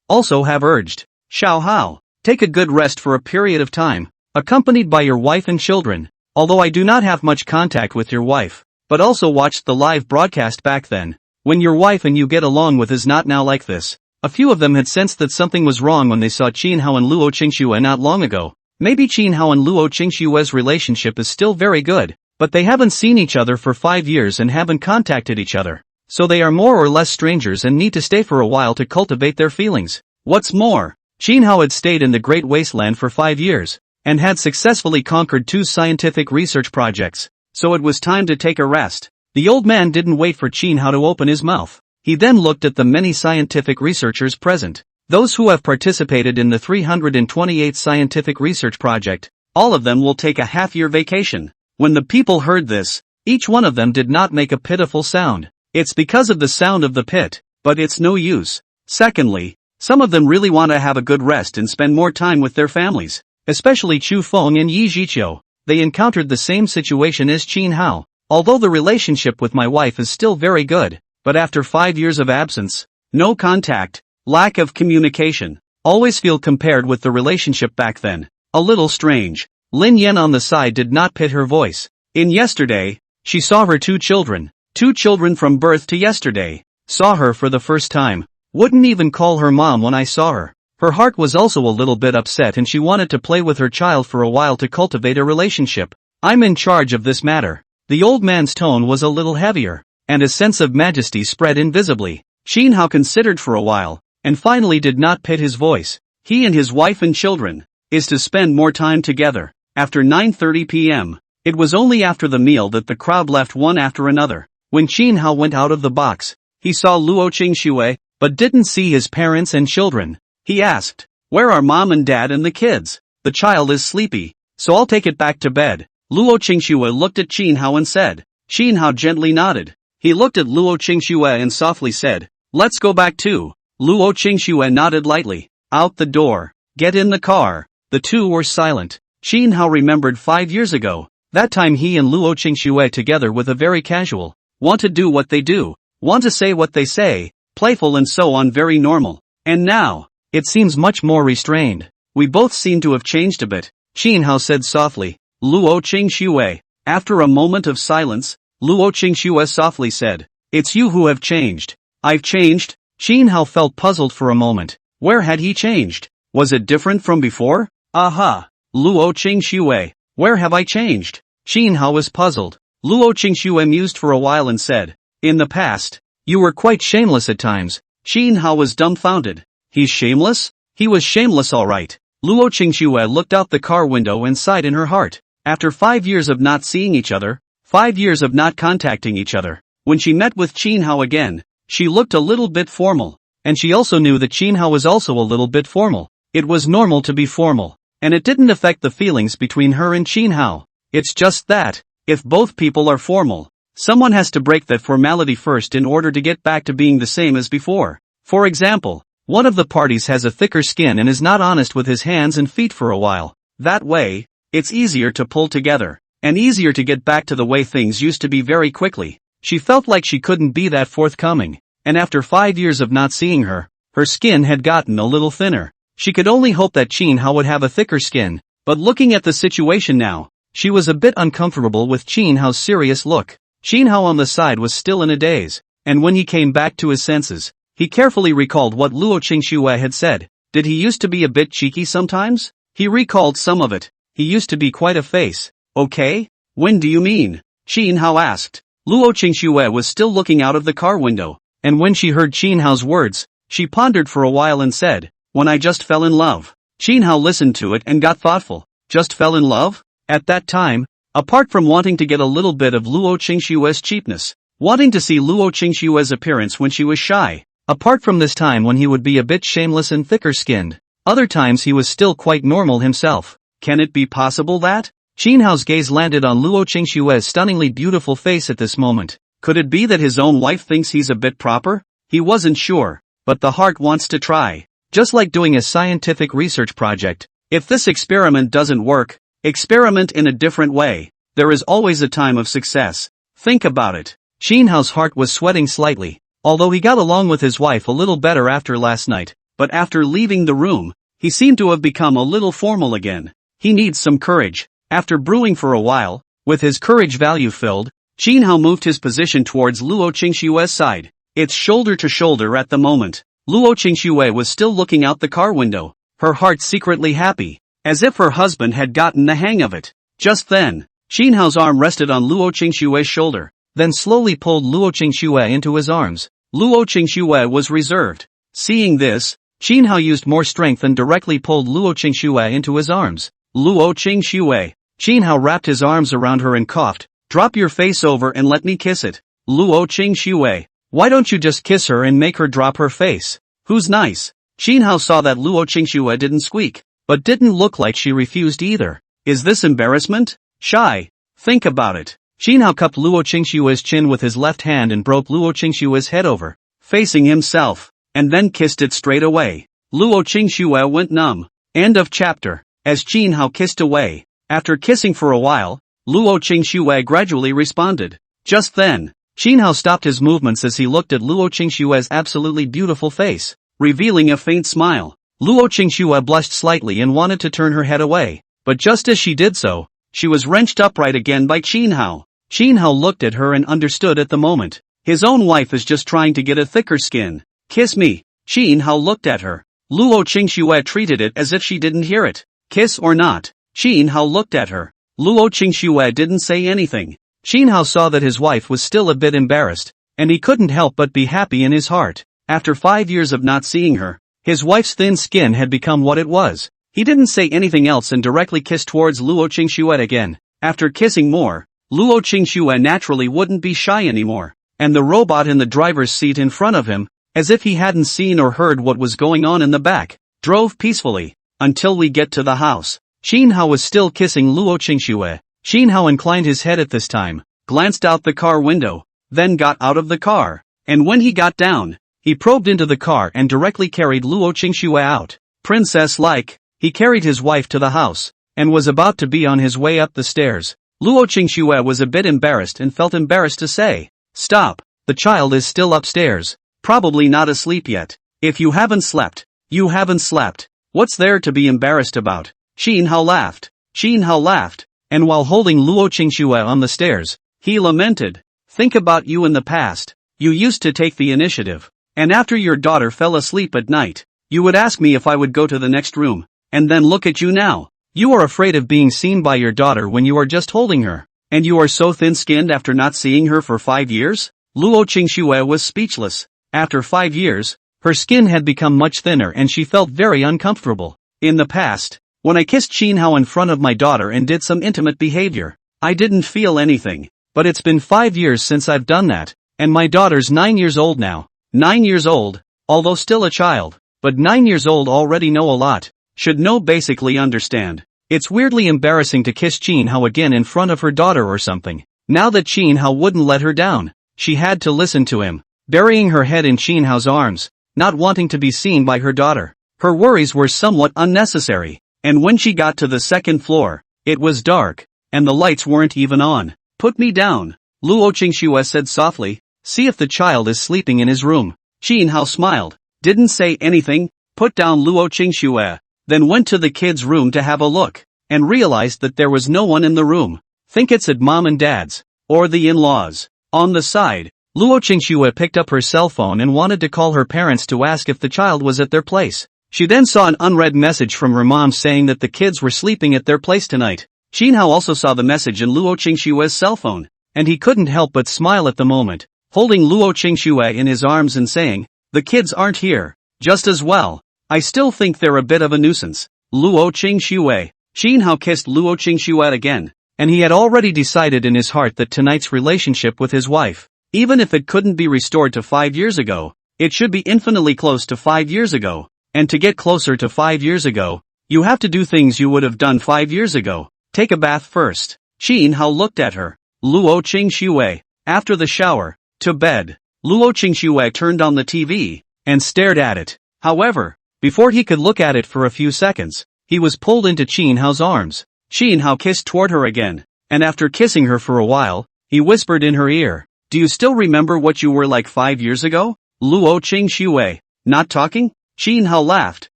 also have urged. Xiao Hao, take a good rest for a period of time, accompanied by your wife and children. Although I do not have much contact with your wife, but also watched the live broadcast back then. When your wife and you get along with is not now like this. A few of them had sensed that something was wrong when they saw Qin Hao and Luo Qingxue not long ago. Maybe Qin Hao and Luo Qingxue's relationship is still very good, but they haven't seen each other for 5 years and haven't contacted each other. So they are more or less strangers and need to stay for a while to cultivate their feelings. What's more, Qin Hao had stayed in the Great Wasteland for 5 years, and had successfully conquered 2 scientific research projects, so it was time to take a rest. The old man didn't wait for Qin Hao to open his mouth. He then looked at the many scientific researchers present. Those who have participated in the 328th scientific research project, all of them will take a half-year vacation. When the people heard this, each one of them did not make a pitiful sound. It's because of the sound of the pit, but it's no use. Secondly, some of them really want to have a good rest and spend more time with their families. Especially Chu Feng and Yi Zhiqiu. They encountered the same situation as Qin Hao. Although the relationship with my wife is still very good, but after 5 years of absence, no contact, lack of communication, always feel compared with the relationship back then. A little strange. Lin Yan on the side did not pit her voice. In yesterday, she saw her 2 children. 2 children from birth to yesterday. Saw her for the first time. Wouldn't even call her mom when I saw her. Her heart was also a little bit upset and she wanted to play with her child for a while to cultivate a relationship. I'm in charge of this matter. The old man's tone was a little heavier, and a sense of majesty spread invisibly. Qin Hao considered for a while, and finally did not pit his voice. He and his wife and children is to spend more time together. After 9:30 p.m., it was only after the meal that the crowd left one after another. When Qin Hao went out of the box, he saw Luo Qingxue, but didn't see his parents and children. He asked, where are mom and dad and the kids? The child is sleepy, so I'll take it back to bed. Luo Qingxue looked at Qin Hao and said. Qin Hao gently nodded. He looked at Luo Qingxue and softly said, let's go back too. Luo Qingxue nodded lightly. Out the door. Get in the car. The two were silent. Qin Hao remembered 5 years ago. That time he and Luo Qingxue together with a very casual, want to do what they do, want to say what they say, playful and so on, very normal. And now, it seems much more restrained. We both seem to have changed a bit, Qin Hao said softly. Luo Qingxue. After a moment of silence, Luo Qingxue softly said, it's you who have changed. I've changed? Qin Hao felt puzzled for a moment. Where had he changed? Was it different from before? Aha! Luo Qingxue. Where have I changed? Qin Hao was puzzled. Luo Qingxue mused for a while and said, in the past, you were quite shameless at times. Qin Hao was dumbfounded. He's shameless? He was shameless all right. Luo Qingxue looked out the car window and sighed in her heart. After 5 years of not seeing each other, 5 years of not contacting each other, when she met with Qin Hao again, she looked a little bit formal. And she also knew that Qin Hao was also a little bit formal. It was normal to be formal, and it didn't affect the feelings between her and Qin Hao. It's just that, if both people are formal, someone has to break that formality first in order to get back to being the same as before. For example, one of the parties has a thicker skin and is not honest with his hands and feet for a while. That way, it's easier to pull together, and easier to get back to the way things used to be very quickly. She felt like she couldn't be that forthcoming, and after 5 years of not seeing her, her skin had gotten a little thinner. She could only hope that Qin Hao would have a thicker skin, but looking at the situation now, she was a bit uncomfortable with Qin Hao's serious look. Qin Hao on the side was still in a daze, and when he came back to his senses, he carefully recalled what Luo Qingxue had said. Did he used to be a bit cheeky sometimes? He recalled some of it. He used to be quite a face. Okay? When do you mean? Qin Hao asked. Luo Qingxue was still looking out of the car window, and when she heard Qin Hao's words, she pondered for a while and said, when I just fell in love. Qin Hao listened to it and got thoughtful. Just fell in love? At that time, apart from wanting to get a little bit of Luo Qingxue's cheapness, wanting to see Luo Qingxue's appearance when she was shy, apart from this time when he would be a bit shameless and thicker-skinned, other times he was still quite normal himself. Can it be possible that? Qin Hao's gaze landed on Luo Qingxue's stunningly beautiful face at this moment. Could it be that his own wife thinks he's a bit proper? He wasn't sure, but the heart wants to try. Just like doing a scientific research project. If this experiment doesn't work, experiment in a different way. There is always a time of success. Think about it. Qin Hao's heart was sweating slightly, although he got along with his wife a little better after last night, but after leaving the room, he seemed to have become a little formal again. He needs some courage. After brewing for a while, with his courage value filled, Qin Hao moved his position towards Luo Qingxue's side. It's shoulder to shoulder at the moment. Luo Qingxue was still looking out the car window, her heart secretly happy, as if her husband had gotten the hang of it. Just then, Qin Hao's arm rested on Luo Qingxue's shoulder, then slowly pulled Luo Qingxue into his arms. Luo Qingxue was reserved. Seeing this, Qin Hao used more strength and directly pulled Luo Qingxue into his arms. Luo Qingxue. Qin Hao wrapped his arms around her and coughed. Drop your face over and let me kiss it. Luo Qingxue. Why don't you just kiss her and make her drop her face? Who's nice? Qin Hao saw that Luo Qingxue didn't squeak, but didn't look like she refused either. Is this embarrassment? Shy? Think about it. Qin Hao cupped Luo Qingxue's chin with his left hand and broke Luo Qingxue's head over, facing himself, and then kissed it straight away. Luo Qingxue went numb. End of chapter. As Qin Hao kissed away, after kissing for a while, Luo Qingxue gradually responded. Just then, Qin Hao stopped his movements as he looked at Luo Qingxue's absolutely beautiful face, revealing a faint smile. Luo Qingxue blushed slightly and wanted to turn her head away, but just as she did so, she was wrenched upright again by Qin Hao. Qin Hao looked at her and understood at the moment. His own wife is just trying to get a thicker skin. Kiss me. Qin Hao looked at her. Luo Qingxue treated it as if she didn't hear it. Kiss or not? Qin Hao looked at her. Luo Qingxue didn't say anything. Qin Hao saw that his wife was still a bit embarrassed, and he couldn't help but be happy in his heart. After 5 years of not seeing her, his wife's thin skin had become what it was. He didn't say anything else and directly kissed towards Luo Qingxue again. After kissing more, Luo Qingxue naturally wouldn't be shy anymore, and the robot in the driver's seat in front of him, as if he hadn't seen or heard what was going on in the back, drove peacefully. Until we get to the house. Qin Hao was still kissing Luo Qingxue. Qin Hao inclined his head at this time, glanced out the car window, then got out of the car, and when he got down, he probed into the car and directly carried Luo Qingxue out. Princess-like, he carried his wife to the house, and was about to be on his way up the stairs. Luo Qingxue was a bit embarrassed and felt embarrassed to say, "Stop, the child is still upstairs, probably not asleep yet. If you haven't slept, you haven't slept. What's there to be embarrassed about?" Qin Hao laughed. Qin Hao laughed, and while holding Luo Qingxue on the stairs, he lamented. Think about you in the past. You used to take the initiative, and after your daughter fell asleep at night, you would ask me if I would go to the next room, and then look at you now. You are afraid of being seen by your daughter when you are just holding her, and you are so thin-skinned after not seeing her for 5 years? Luo Qingxue was speechless. After 5 years, her skin had become much thinner and she felt very uncomfortable. In the past, when I kissed Qin Hao in front of my daughter and did some intimate behavior, I didn't feel anything. But it's been 5 years since I've done that, and my daughter's 9 years old now. 9 years old, although still a child, but 9 years old already know a lot, should know basically understand. It's weirdly embarrassing to kiss Qin Hao again in front of her daughter or something. Now that Qin Hao wouldn't let her down, she had to listen to him, burying her head in Qin Hao's arms, not wanting to be seen by her daughter. Her worries were somewhat unnecessary, and when she got to the second floor, it was dark, and the lights weren't even on. Put me down, Luo Qingxue said softly, see if the child is sleeping in his room. Qin Hao smiled, didn't say anything, put down Luo Qingxue, then went to the kid's room to have a look, and realized that there was no one in the room. Think it's at mom and dad's, or the in-laws. On the side, Luo Qingxue picked up her cell phone and wanted to call her parents to ask if the child was at their place. She then saw an unread message from her mom saying that the kids were sleeping at their place tonight. Xinhao also saw the message in Luo Qingshue's cell phone, and he couldn't help but smile at the moment, holding Luo Qingxue in his arms and saying, "The kids aren't here. Just as well. I still think they're a bit of a nuisance." Luo Qingxue. Xinhao kissed Luo Qingxue again, and he had already decided in his heart that tonight's relationship with his wife, even if it couldn't be restored to 5 years ago, it should be infinitely close to 5 years ago. And to get closer to 5 years ago, you have to do things you would have done 5 years ago. Take a bath first. Xinhao looked at her. Luo Qingxue. After the shower, to bed. Luo Qingxue turned on the TV, and stared at it. However, before he could look at it for a few seconds, he was pulled into Xinhao's arms. Xinhao kissed toward her again, and after kissing her for a while, he whispered in her ear, "Do you still remember what you were like 5 years ago?" Luo Qingxue. Not talking? Xinhao laughed,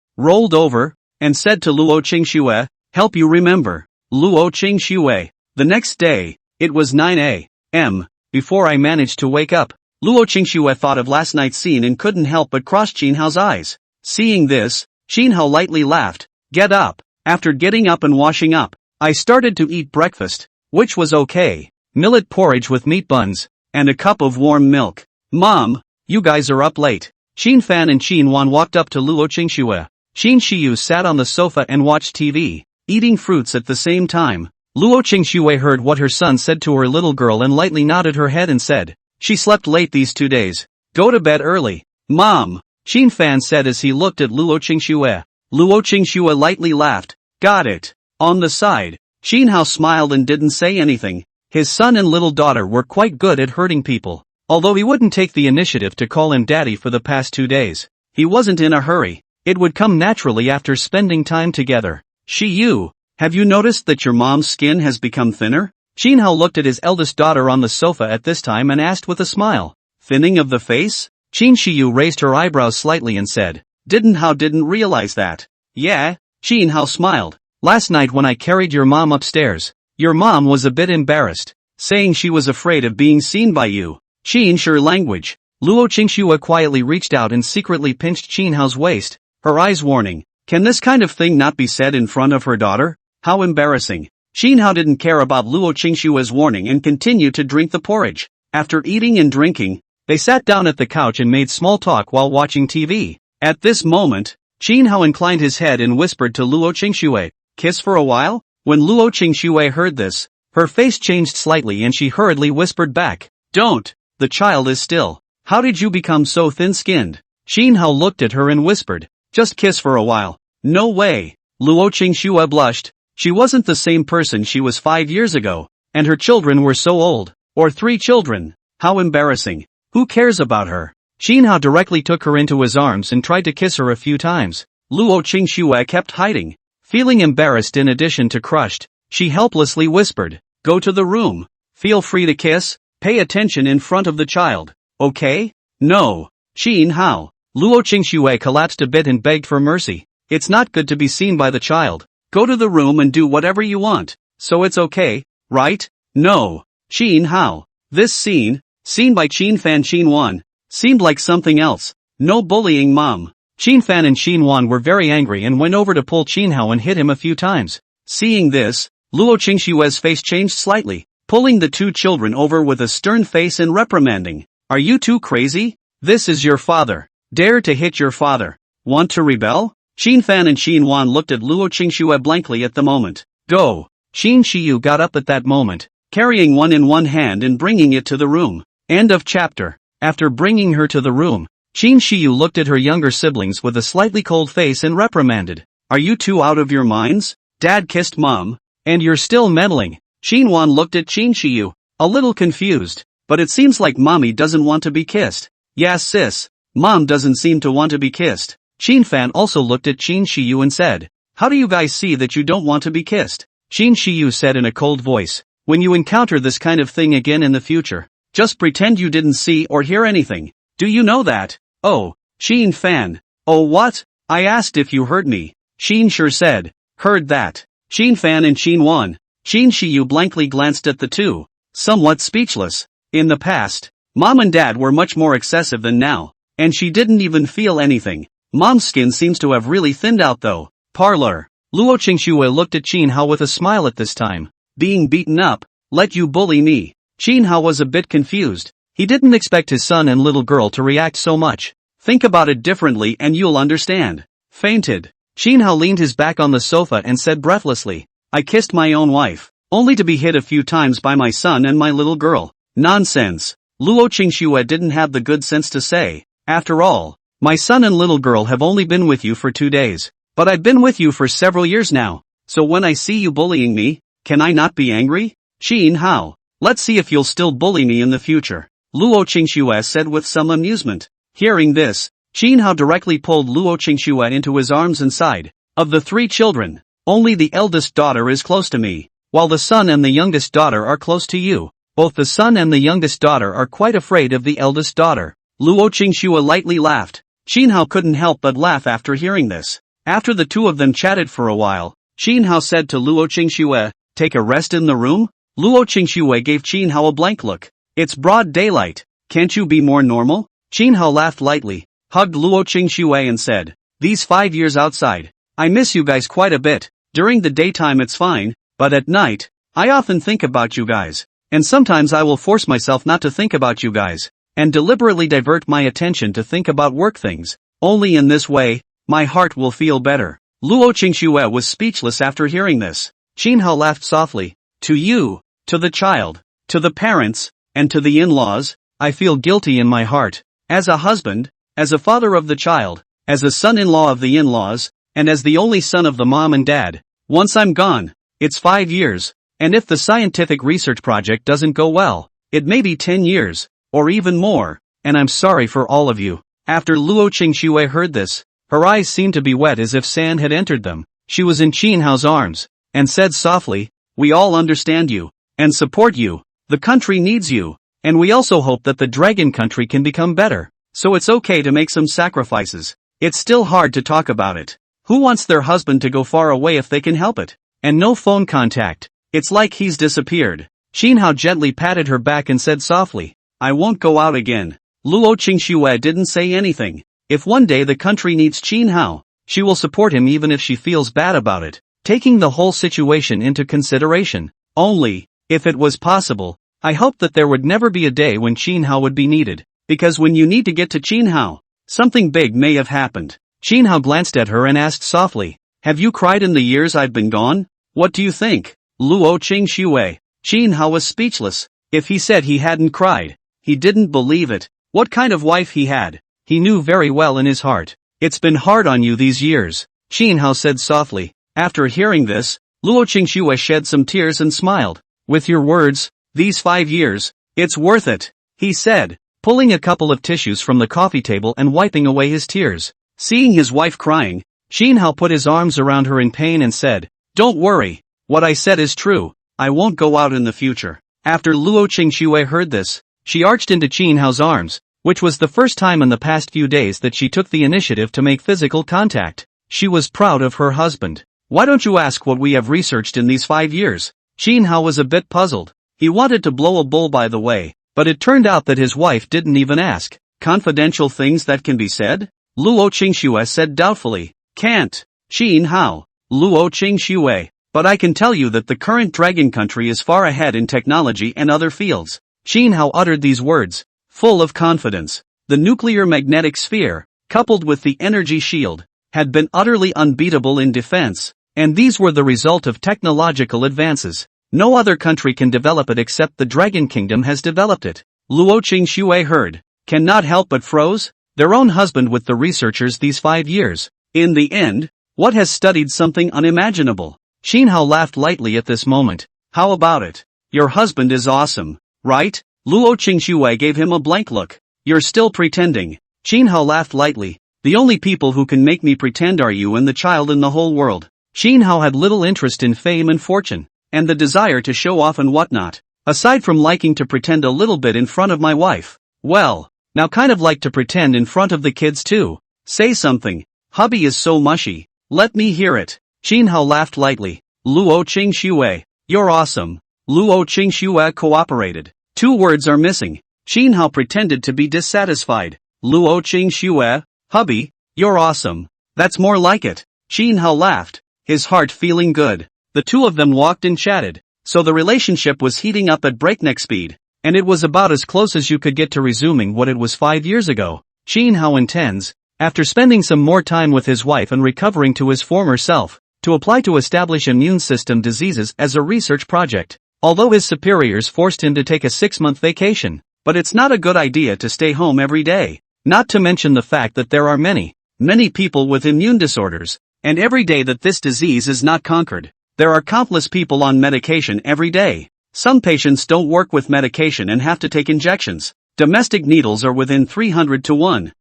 rolled over, and said to Luo Qingxue, "Help you remember." Luo Qingxue. The next day, it was 9 a.m. before I managed to wake up. Luo Qingxue thought of last night's scene and couldn't help but cross Xinhao's eyes. Seeing this, Xinhao lightly laughed. Get up. After getting up and washing up, I started to eat breakfast, which was okay. Millet porridge with meat buns, and a cup of warm milk. Mom, you guys are up late. Xin Fan and Xin Wan walked up to Luo Qingxue. Xin Shiyu sat on the sofa and watched TV, eating fruits at the same time. Luo Qingxue heard what her son said to her little girl and lightly nodded her head and said, "She slept late these 2 days. Go to bed early." Mom, Xin Fan said as he looked at Luo Qingxue. Luo Qingxue lightly laughed. Got it. On the side, Xinhao smiled and didn't say anything. His son and little daughter were quite good at hurting people. Although he wouldn't take the initiative to call him daddy for the past 2 days, he wasn't in a hurry. It would come naturally after spending time together. Shiyu, have you noticed that your mom's skin has become thinner? Xinhao looked at his eldest daughter on the sofa at this time and asked with a smile. Thinning of the face? Qin Shiyu raised her eyebrows slightly and said, didn't realize that. Yeah, Xinhao smiled. Last night when I carried your mom upstairs, your mom was a bit embarrassed, saying she was afraid of being seen by you. Qin Shi language. Luo Qingxue quietly reached out and secretly pinched Xinhao's waist, her eyes warning. Can this kind of thing not be said in front of her daughter? How embarrassing. Xinhao didn't care about Luo Qingxue's warning and continued to drink the porridge. After eating and drinking, they sat down at the couch and made small talk while watching TV. At this moment, Xinhao inclined his head and whispered to Luo Qingxue, "Kiss for a while?" When Luo Qingxue heard this, her face changed slightly and she hurriedly whispered back, "Don't, the child is still. How did you become so thin-skinned?" Xinhao looked at her and whispered, "Just kiss for a while." No way. Luo Qingxue blushed. She wasn't the same person she was 5 years ago, and her children were so old. Or 3 children. How embarrassing. Who cares about her? Xinhao directly took her into his arms and tried to kiss her a few times. Luo Qingxue kept hiding. Feeling embarrassed in addition to crushed, she helplessly whispered, "Go to the room. Feel free to kiss. Pay attention in front of the child. Okay?" "No." Xinhao. Luo Qingxue collapsed a bit and begged for mercy. "It's not good to be seen by the child. Go to the room and do whatever you want. So it's okay, right?" "No." Xinhao. This scene, seen by Qin Fan Qin Wan, seemed like something else. No bullying, mom. Qin Fan and Qin Wan were very angry and went over to pull Xinhao and hit him a few times. Seeing this, Luo Qingxue's face changed slightly, pulling the 2 children over with a stern face and reprimanding. "Are you too crazy? This is your father. Dare to hit your father. Want to rebel?" Qin Fan and Qin Wan looked at Luo Qingxue blankly at the moment. Go. Qin Shiyu got up at that moment, carrying one in one hand and bringing it to the room. End of chapter. After bringing her to the room, Qin Shiyu looked at her younger siblings with a slightly cold face and reprimanded. "Are you two out of your minds? Dad kissed mom, and you're still meddling." Qin Wan looked at Qin Shiyu, a little confused, but it seems like mommy doesn't want to be kissed. Yeah sis, mom doesn't seem to want to be kissed. Qin Fan also looked at Qin Shiyu and said, "How do you guys see that you don't want to be kissed?" Qin Shiyu said in a cold voice, "When you encounter this kind of thing again in the future, just pretend you didn't see or hear anything. Do you know that?" "Oh, Qin Fan. Oh what? I asked if you heard me." Qin sure said, "Heard that." Qin Fan and Qin Wan. Qin Shiyu blankly glanced at the two, somewhat speechless. In the past, mom and dad were much more excessive than now, and she didn't even feel anything. Mom's skin seems to have really thinned out though. Parlor. Luo Qingxue looked at Qin Hao with a smile at this time. Being beaten up, let you bully me. Qin Hao was a bit confused. He didn't expect his son and little girl to react so much. Think about it differently and you'll understand. Fainted. Qin Hao leaned his back on the sofa and said breathlessly, I kissed my own wife, only to be hit a few times by my son and my little girl. Nonsense. Luo Qingxue didn't have the good sense to say, after all, my son and little girl have only been with you for 2 days, but I've been with you for several years now, so when I see you bullying me, can I not be angry? Qin Hao, let's see if you'll still bully me in the future, Luo Qingxue said with some amusement. Hearing this, Qin Hao directly pulled Luo Qingxue into his arms and sighed, of the 3 children, only the eldest daughter is close to me, while the son and the youngest daughter are close to you. Both the son and the youngest daughter are quite afraid of the eldest daughter. Luo Qingxue lightly laughed. Qin Hao couldn't help but laugh after hearing this. After the two of them chatted for a while, Qin Hao said to Luo Qingxue, take a rest in the room? Luo Qingxue gave Qin Hao a blank look. It's broad daylight. Can't you be more normal? Qin Hao laughed lightly, hugged Luo Qingxue and said, these 5 years outside, I miss you guys quite a bit. During the daytime it's fine, but at night, I often think about you guys. And sometimes I will force myself not to think about you guys, and deliberately divert my attention to think about work things. Only in this way, my heart will feel better. Luo Qingxue was speechless after hearing this. Qin Hao laughed softly. To you, to the child, to the parents, and to the in-laws, I feel guilty in my heart. As a husband, as a father of the child, as a son-in-law of the in-laws, and as the only son of the mom and dad. Once I'm gone, it's 5 years. And if the scientific research project doesn't go well, it may be 10 years, or even more, and I'm sorry for all of you. After Luo Qingxue heard this, her eyes seemed to be wet as if sand had entered them. She was in Qin Hao's arms, and said softly, we all understand you, and support you. The country needs you, and we also hope that the dragon country can become better, so it's okay to make some sacrifices. It's still hard to talk about it. Who wants their husband to go far away if they can help it? And no phone contact. It's like he's disappeared. Qin Hao gently patted her back and said softly, I won't go out again. Luo Qingxue didn't say anything. If one day the country needs Qin Hao, she will support him even if she feels bad about it, taking the whole situation into consideration. Only, if it was possible, I hope that there would never be a day when Qin Hao would be needed, because when you need to get to Qin Hao, something big may have happened. Qin Hao glanced at her and asked softly, have you cried in the years I've been gone? What do you think? Luo Qingxue. Qin Hao was speechless. If he said he hadn't cried, he didn't believe it. What kind of wife he had, he knew very well in his heart. It's been hard on you these years, Qin Hao said softly. After hearing this, Luo Qingxue shed some tears and smiled. With your words, these 5 years, it's worth it, he said, pulling a couple of tissues from the coffee table and wiping away his tears. Seeing his wife crying, Qin Hao put his arms around her in pain and said, don't worry. What I said is true, I won't go out in the future. After Luo Qingxue heard this, she arched into Qin Hao's arms, which was the first time in the past few days that she took the initiative to make physical contact. She was proud of her husband. Why don't you ask what we have researched in these 5 years? Qin Hao was a bit puzzled. He wanted to blow a bull by the way, but it turned out that his wife didn't even ask. Confidential things that can be said? Luo Qingxue said doubtfully. Can't. Qin Hao. Luo Qingxue. But I can tell you that the current dragon country is far ahead in technology and other fields. Qin Hao uttered these words, full of confidence. The nuclear magnetic sphere, coupled with the energy shield, had been utterly unbeatable in defense, and these were the result of technological advances. No other country can develop it except the Dragon Kingdom has developed it. Luo Qingxue heard, cannot help but froze, their own husband with the researchers these 5 years. In the end, what has studied something unimaginable? Qin Hao laughed lightly at this moment. How about it? Your husband is awesome, right? Luo Qingxue gave him a blank look. You're still pretending. Qin Hao laughed lightly. The only people who can make me pretend are you and the child in the whole world. Qin Hao had little interest in fame and fortune, and the desire to show off and whatnot, aside from liking to pretend a little bit in front of my wife. Well, now kind of like to pretend in front of the kids too. Say something. Hubby is so mushy. Let me hear it. Qin Hao laughed lightly. Luo Qingxue, you're awesome. Luo Qingxue cooperated. 2 words are missing. Qin Hao pretended to be dissatisfied. Luo Qingxue, hubby, You're awesome. That's more like it. Shin Hao laughed, his heart feeling good. The two of them walked and chatted, so the relationship was heating up at breakneck speed, and it was about as close as you could get to resuming what it was 5 years ago. Shin Hao intends, after spending some more time with his wife and recovering to his former self, to apply to establish immune system diseases as a research project. Although his superiors forced him to take a 6-month vacation, but it's not a good idea to stay home every day. Not to mention the fact that there are many people with immune disorders, and every day that this disease is not conquered, there are countless people on medication every day. Some patients don't work with medication and have to take injections. Domestic needles are within 300 to 1,000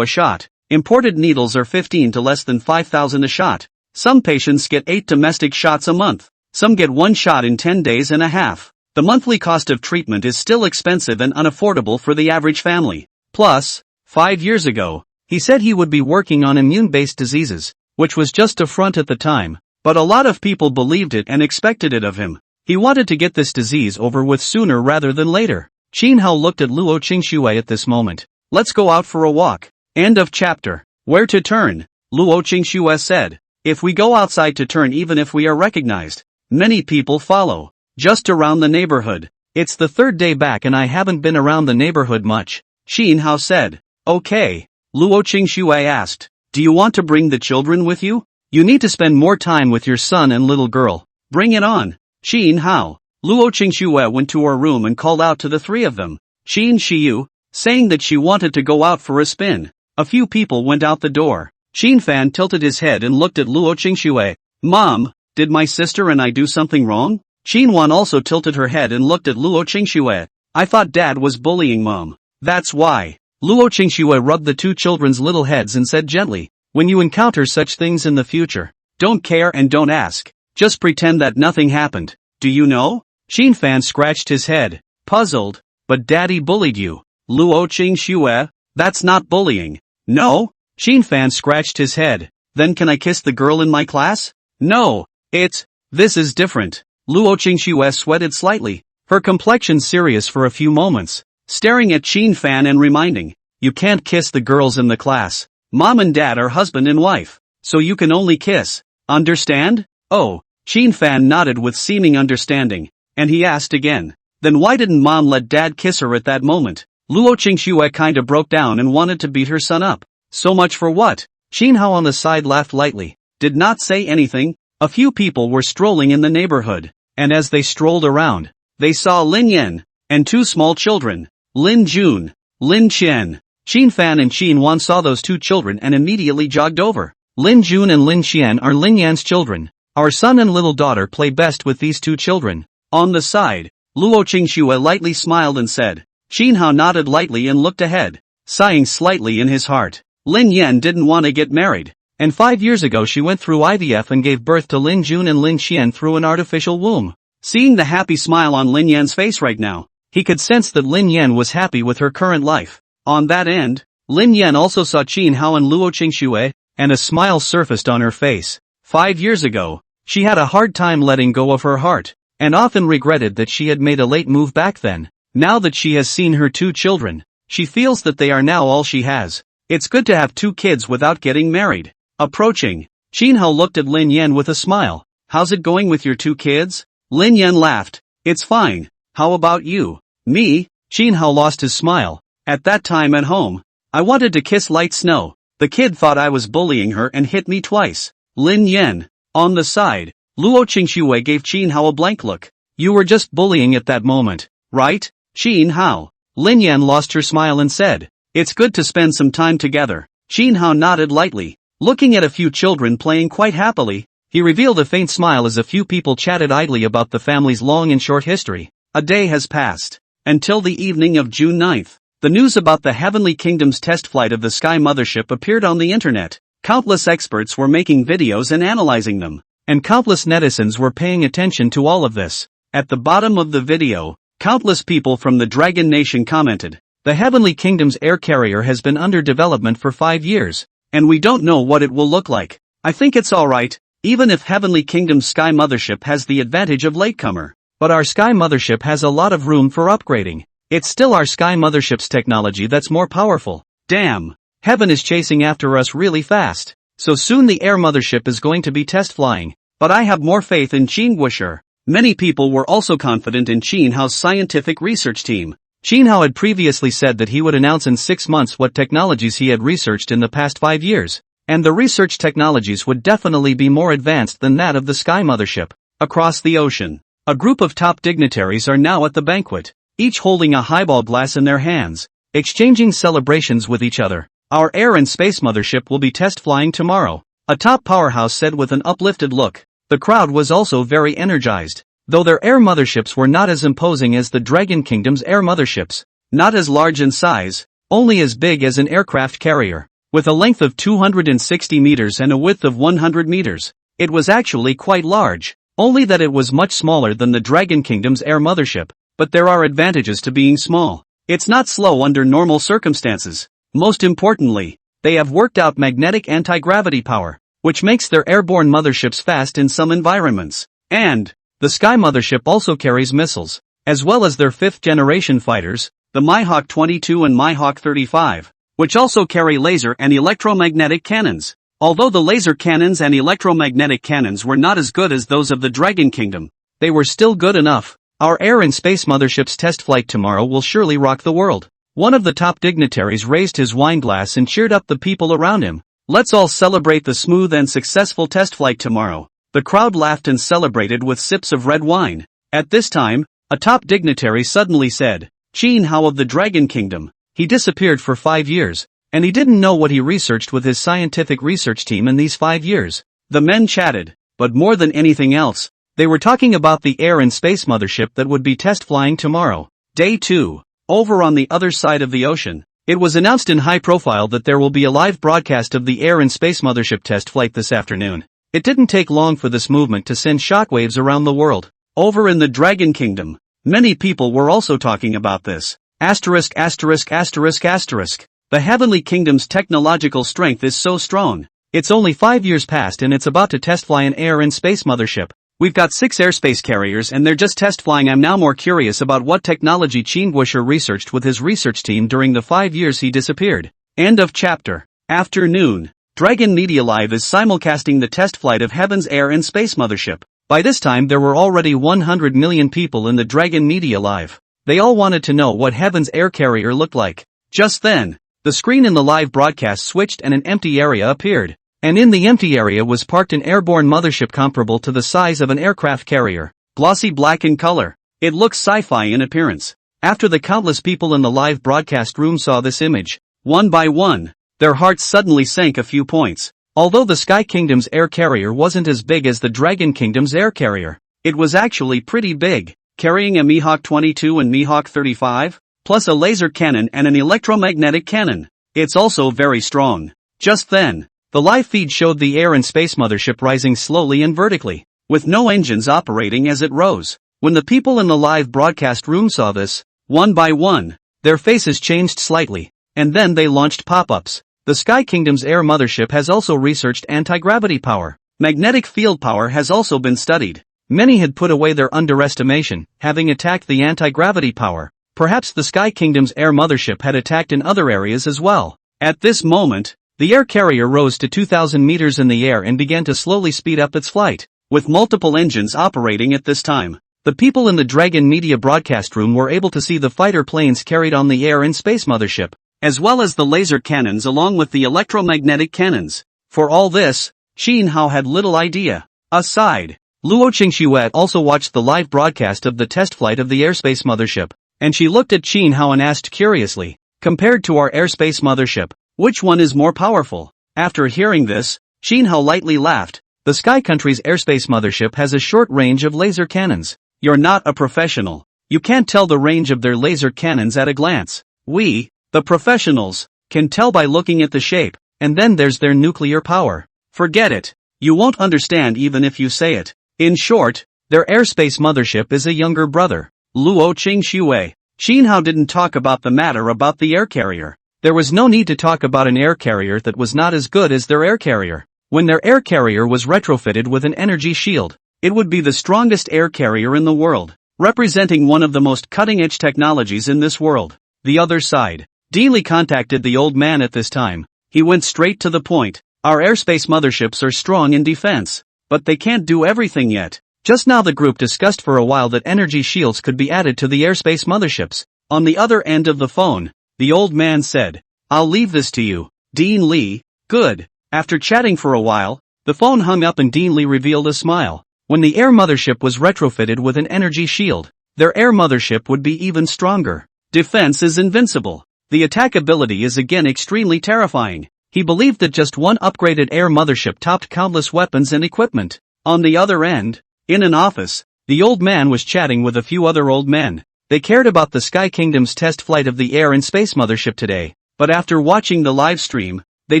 a shot. Imported needles are 15 to less than 5,000 a shot. Some patients get 8 domestic shots a month. Some get 1 shot in 10 days and a half. The monthly cost of treatment is still expensive and unaffordable for the average family. Plus, 5 years ago, he said he would be working on immune-based diseases, which was just a front at the time, but a lot of people believed it and expected it of him. He wanted to get this disease over with sooner rather than later. Shin Hao looked at Luo Qingxue at this moment. Let's go out for a walk. End of chapter. Where to turn? Luo Qingxue said. If we go outside to turn even if we are recognized, many people follow. Just around the neighborhood. It's the 3rd day back and I haven't been around the neighborhood much. Shin Hao said. Okay. Luo Qingxue asked. Do you want to bring the children with you? You need to spend more time with your son and little girl. Bring it on. Shin Hao. Luo Qingxue went to her room and called out to the 3 of them. Shin Shiyu, saying that she wanted to go out for a spin. A few people went out the door. Shin Fan tilted his head and looked at Luo Qingxue. Mom, did my sister and I do something wrong? Shin Wan also tilted her head and looked at Luo Qingxue. I thought Dad was bullying Mom. That's why. Luo Qingxue rubbed the 2 children's little heads and said gently, when you encounter such things in the future, don't care and don't ask. Just pretend that nothing happened. Do you know? Shin Fan scratched his head, puzzled. But Daddy bullied you. Luo Qingxue, that's not bullying. No? Shin Fan scratched his head. Then can I kiss the girl in my class? No. This is different. Luo Qingxue sweated slightly, her complexion serious for a few moments, staring at Shin Fan and reminding, you can't kiss the girls in the class. Mom and Dad are husband and wife, so you can only kiss. Understand? Oh, Shin Fan nodded with seeming understanding, and he asked again, then why didn't Mom let Dad kiss her at that moment? Luo Qingxue kinda broke down and wanted to beat her son up. So much for what? Shin Hao on the side laughed lightly, did not say anything. A few people were strolling in the neighborhood, and as they strolled around, they saw Lin Yan, and 2 small children, Lin Jun, Lin Qian. Shin Fan and Shin Wan saw those 2 children and immediately jogged over. Lin Jun and Lin Qian are Lin Yan's children. Our son and little daughter play best with these 2 children. On the side, Luo Qingxue lightly smiled and said. Shin Hao nodded lightly and looked ahead, sighing slightly in his heart. Lin Yan didn't want to get married, and 5 years ago she went through IVF and gave birth to Lin Jun and Lin Qian through an artificial womb. Seeing the happy smile on Lin Yan's face right now, he could sense that Lin Yan was happy with her current life. On that end, Lin Yan also saw Shin Hao and Luo Qingxue, and a smile surfaced on her face. 5 years ago, she had a hard time letting go of her heart, and often regretted that she had made a late move back then. Now that she has seen her 2 children, she feels that they are now all she has. It's good to have 2 kids without getting married. Approaching, Shin Hao looked at Lin Yan with a smile. How's it going with your 2 kids? Lin Yan laughed. It's fine. How about you? Me? Shin Hao lost his smile. At that time at home, I wanted to kiss Light Snow. The kid thought I was bullying her and hit me twice. Lin Yan. On the side, Luo Qingxue gave Shin Hao a blank look. You were just bullying at that moment, right? Shin Hao. Lin Yan lost her smile and said, it's good to spend some time together. Shin Hao nodded lightly, looking at a few children playing quite happily. He revealed a faint smile as a few people chatted idly about the family's long and short history. A day has passed. Until the evening of June 9th, the news about the Heavenly Kingdom's test flight of the Sky Mothership appeared on the internet. Countless experts were making videos and analyzing them, and countless netizens were paying attention to all of this. At the bottom of the video, countless people from the Dragon Nation commented, the Heavenly Kingdom's air carrier has been under development for 5 years, and we don't know what it will look like. I think it's alright, even if Heavenly Kingdom's Sky Mothership has the advantage of latecomer. But our Sky Mothership has a lot of room for upgrading. It's still our Sky Mothership's technology that's more powerful. Damn. Heaven is chasing after us really fast. So soon the air mothership is going to be test flying. But I have more faith in Qin Guosher. Many people were also confident in Qin Hao's scientific research team. Qin Hao had previously said that he would announce in 6 months what technologies he had researched in the past 5 years. And the research technologies would definitely be more advanced than that of the Sky Mothership. Across the ocean, a group of top dignitaries are now at the banquet, each holding a highball glass in their hands, exchanging celebrations with each other. Our air and space mothership will be test flying tomorrow, a top powerhouse said with an uplifted look. The crowd was also very energized, though their air motherships were not as imposing as the Dragon Kingdom's air motherships, not as large in size, only as big as an aircraft carrier. With a length of 260 meters and a width of 100 meters, it was actually quite large, only that it was much smaller than the Dragon Kingdom's air mothership, but there are advantages to being small. It's not slow under normal circumstances. Most importantly, they have worked out magnetic anti-gravity power, which makes their airborne motherships fast in some environments. And the Sky Mothership also carries missiles, as well as their 5th-generation fighters, the Mihawk 22 and Mihawk 35, which also carry laser and electromagnetic cannons. Although the laser cannons and electromagnetic cannons were not as good as those of the Dragon Kingdom, they were still good enough. Our air and space mothership's test flight tomorrow will surely rock the world. One of the top dignitaries raised his wine glass and cheered up the people around him. Let's all celebrate the smooth and successful test flight tomorrow. The crowd laughed and celebrated with sips of red wine. At this time, a top dignitary suddenly said, Qin Hao of the Dragon Kingdom. He disappeared for 5 years, and he didn't know what he researched with his scientific research team in these 5 years. The men chatted, but more than anything else, they were talking about the air and space mothership that would be test flying tomorrow. Day 2. Over on the other side of the ocean, it was announced in high profile that there will be a live broadcast of the air and space mothership test flight this afternoon. It didn't take long for this movement to send shockwaves around the world. Over in the Dragon Kingdom, many people were also talking about this. The Heavenly Kingdom's technological strength is so strong. It's only 5 years past and it's about to test fly an air and space mothership. We've got 6 airspace carriers and they're just test flying. I'm now more curious about what technology Qin Guosher researched with his research team during the 5 years he disappeared. End of chapter. Afternoon. Dragon Media Live is simulcasting the test flight of Heaven's air and space mothership. By this time there were already 100 million people in the Dragon Media Live. They all wanted to know what Heaven's air carrier looked like. Just then, the screen in the live broadcast switched and an empty area appeared. And in the empty area was parked an airborne mothership comparable to the size of an aircraft carrier, glossy black in color. It looks sci-fi in appearance. After the countless people in the live broadcast room saw this image, one by one, their hearts suddenly sank a few points. Although the Sky Kingdom's air carrier wasn't as big as the Dragon Kingdom's air carrier, it was actually pretty big, carrying a Mihawk 22 and Mihawk 35, plus a laser cannon and an electromagnetic cannon. It's also very strong. Just then, the live feed showed the air and space mothership rising slowly and vertically, with no engines operating as it rose. When the people in the live broadcast room saw this, one by one, their faces changed slightly, and then they launched pop-ups. The Sky Kingdom's air mothership has also researched anti-gravity power. Magnetic field power has also been studied. Many had put away their underestimation, having attacked the anti-gravity power. Perhaps the Sky Kingdom's air mothership had attacked in other areas as well. At this moment, the air carrier rose to 2,000 meters in the air and began to slowly speed up its flight, with multiple engines operating at this time. The people in the Dragon Media broadcast room were able to see the fighter planes carried on the air and space mothership, as well as the laser cannons along with the electromagnetic cannons. For all this, Qin Hao had little idea. Aside, Luo Qingxue also watched the live broadcast of the test flight of the airspace mothership, and she looked at Qin Hao and asked curiously, compared to our airspace mothership, which one is more powerful? After hearing this, Qin Hao lightly laughed. The Sky Country's airspace mothership has a short range of laser cannons. You're not a professional. You can't tell the range of their laser cannons at a glance. We, the professionals, can tell by looking at the shape, and then there's their nuclear power. Forget it. You won't understand even if you say it. In short, their airspace mothership is a younger brother. Luo Qingxue. Qin Hao didn't talk about the matter about the air carrier. There was no need to talk about an air carrier that was not as good as their air carrier. When their air carrier was retrofitted with an energy shield, it would be the strongest air carrier in the world, representing one of the most cutting-edge technologies in this world. The other side. Dealey contacted the old man at this time. He went straight to the point. Our airspace motherships are strong in defense, but they can't do everything yet. Just now the group discussed for a while that energy shields could be added to the airspace motherships. On the other end of the phone, the old man said, "I'll leave this to you, Dean Lee." Good. After chatting for a while, the phone hung up and Dean Lee revealed a smile. When the air mothership was retrofitted with an energy shield, their air mothership would be even stronger. Defense is invincible. The attack ability is again extremely terrifying. He believed that just one upgraded air mothership topped countless weapons and equipment. On the other end, in an office, the old man was chatting with a few other old men. They cared about the Sky Kingdom's test flight of the air and space mothership today, but after watching the live stream, they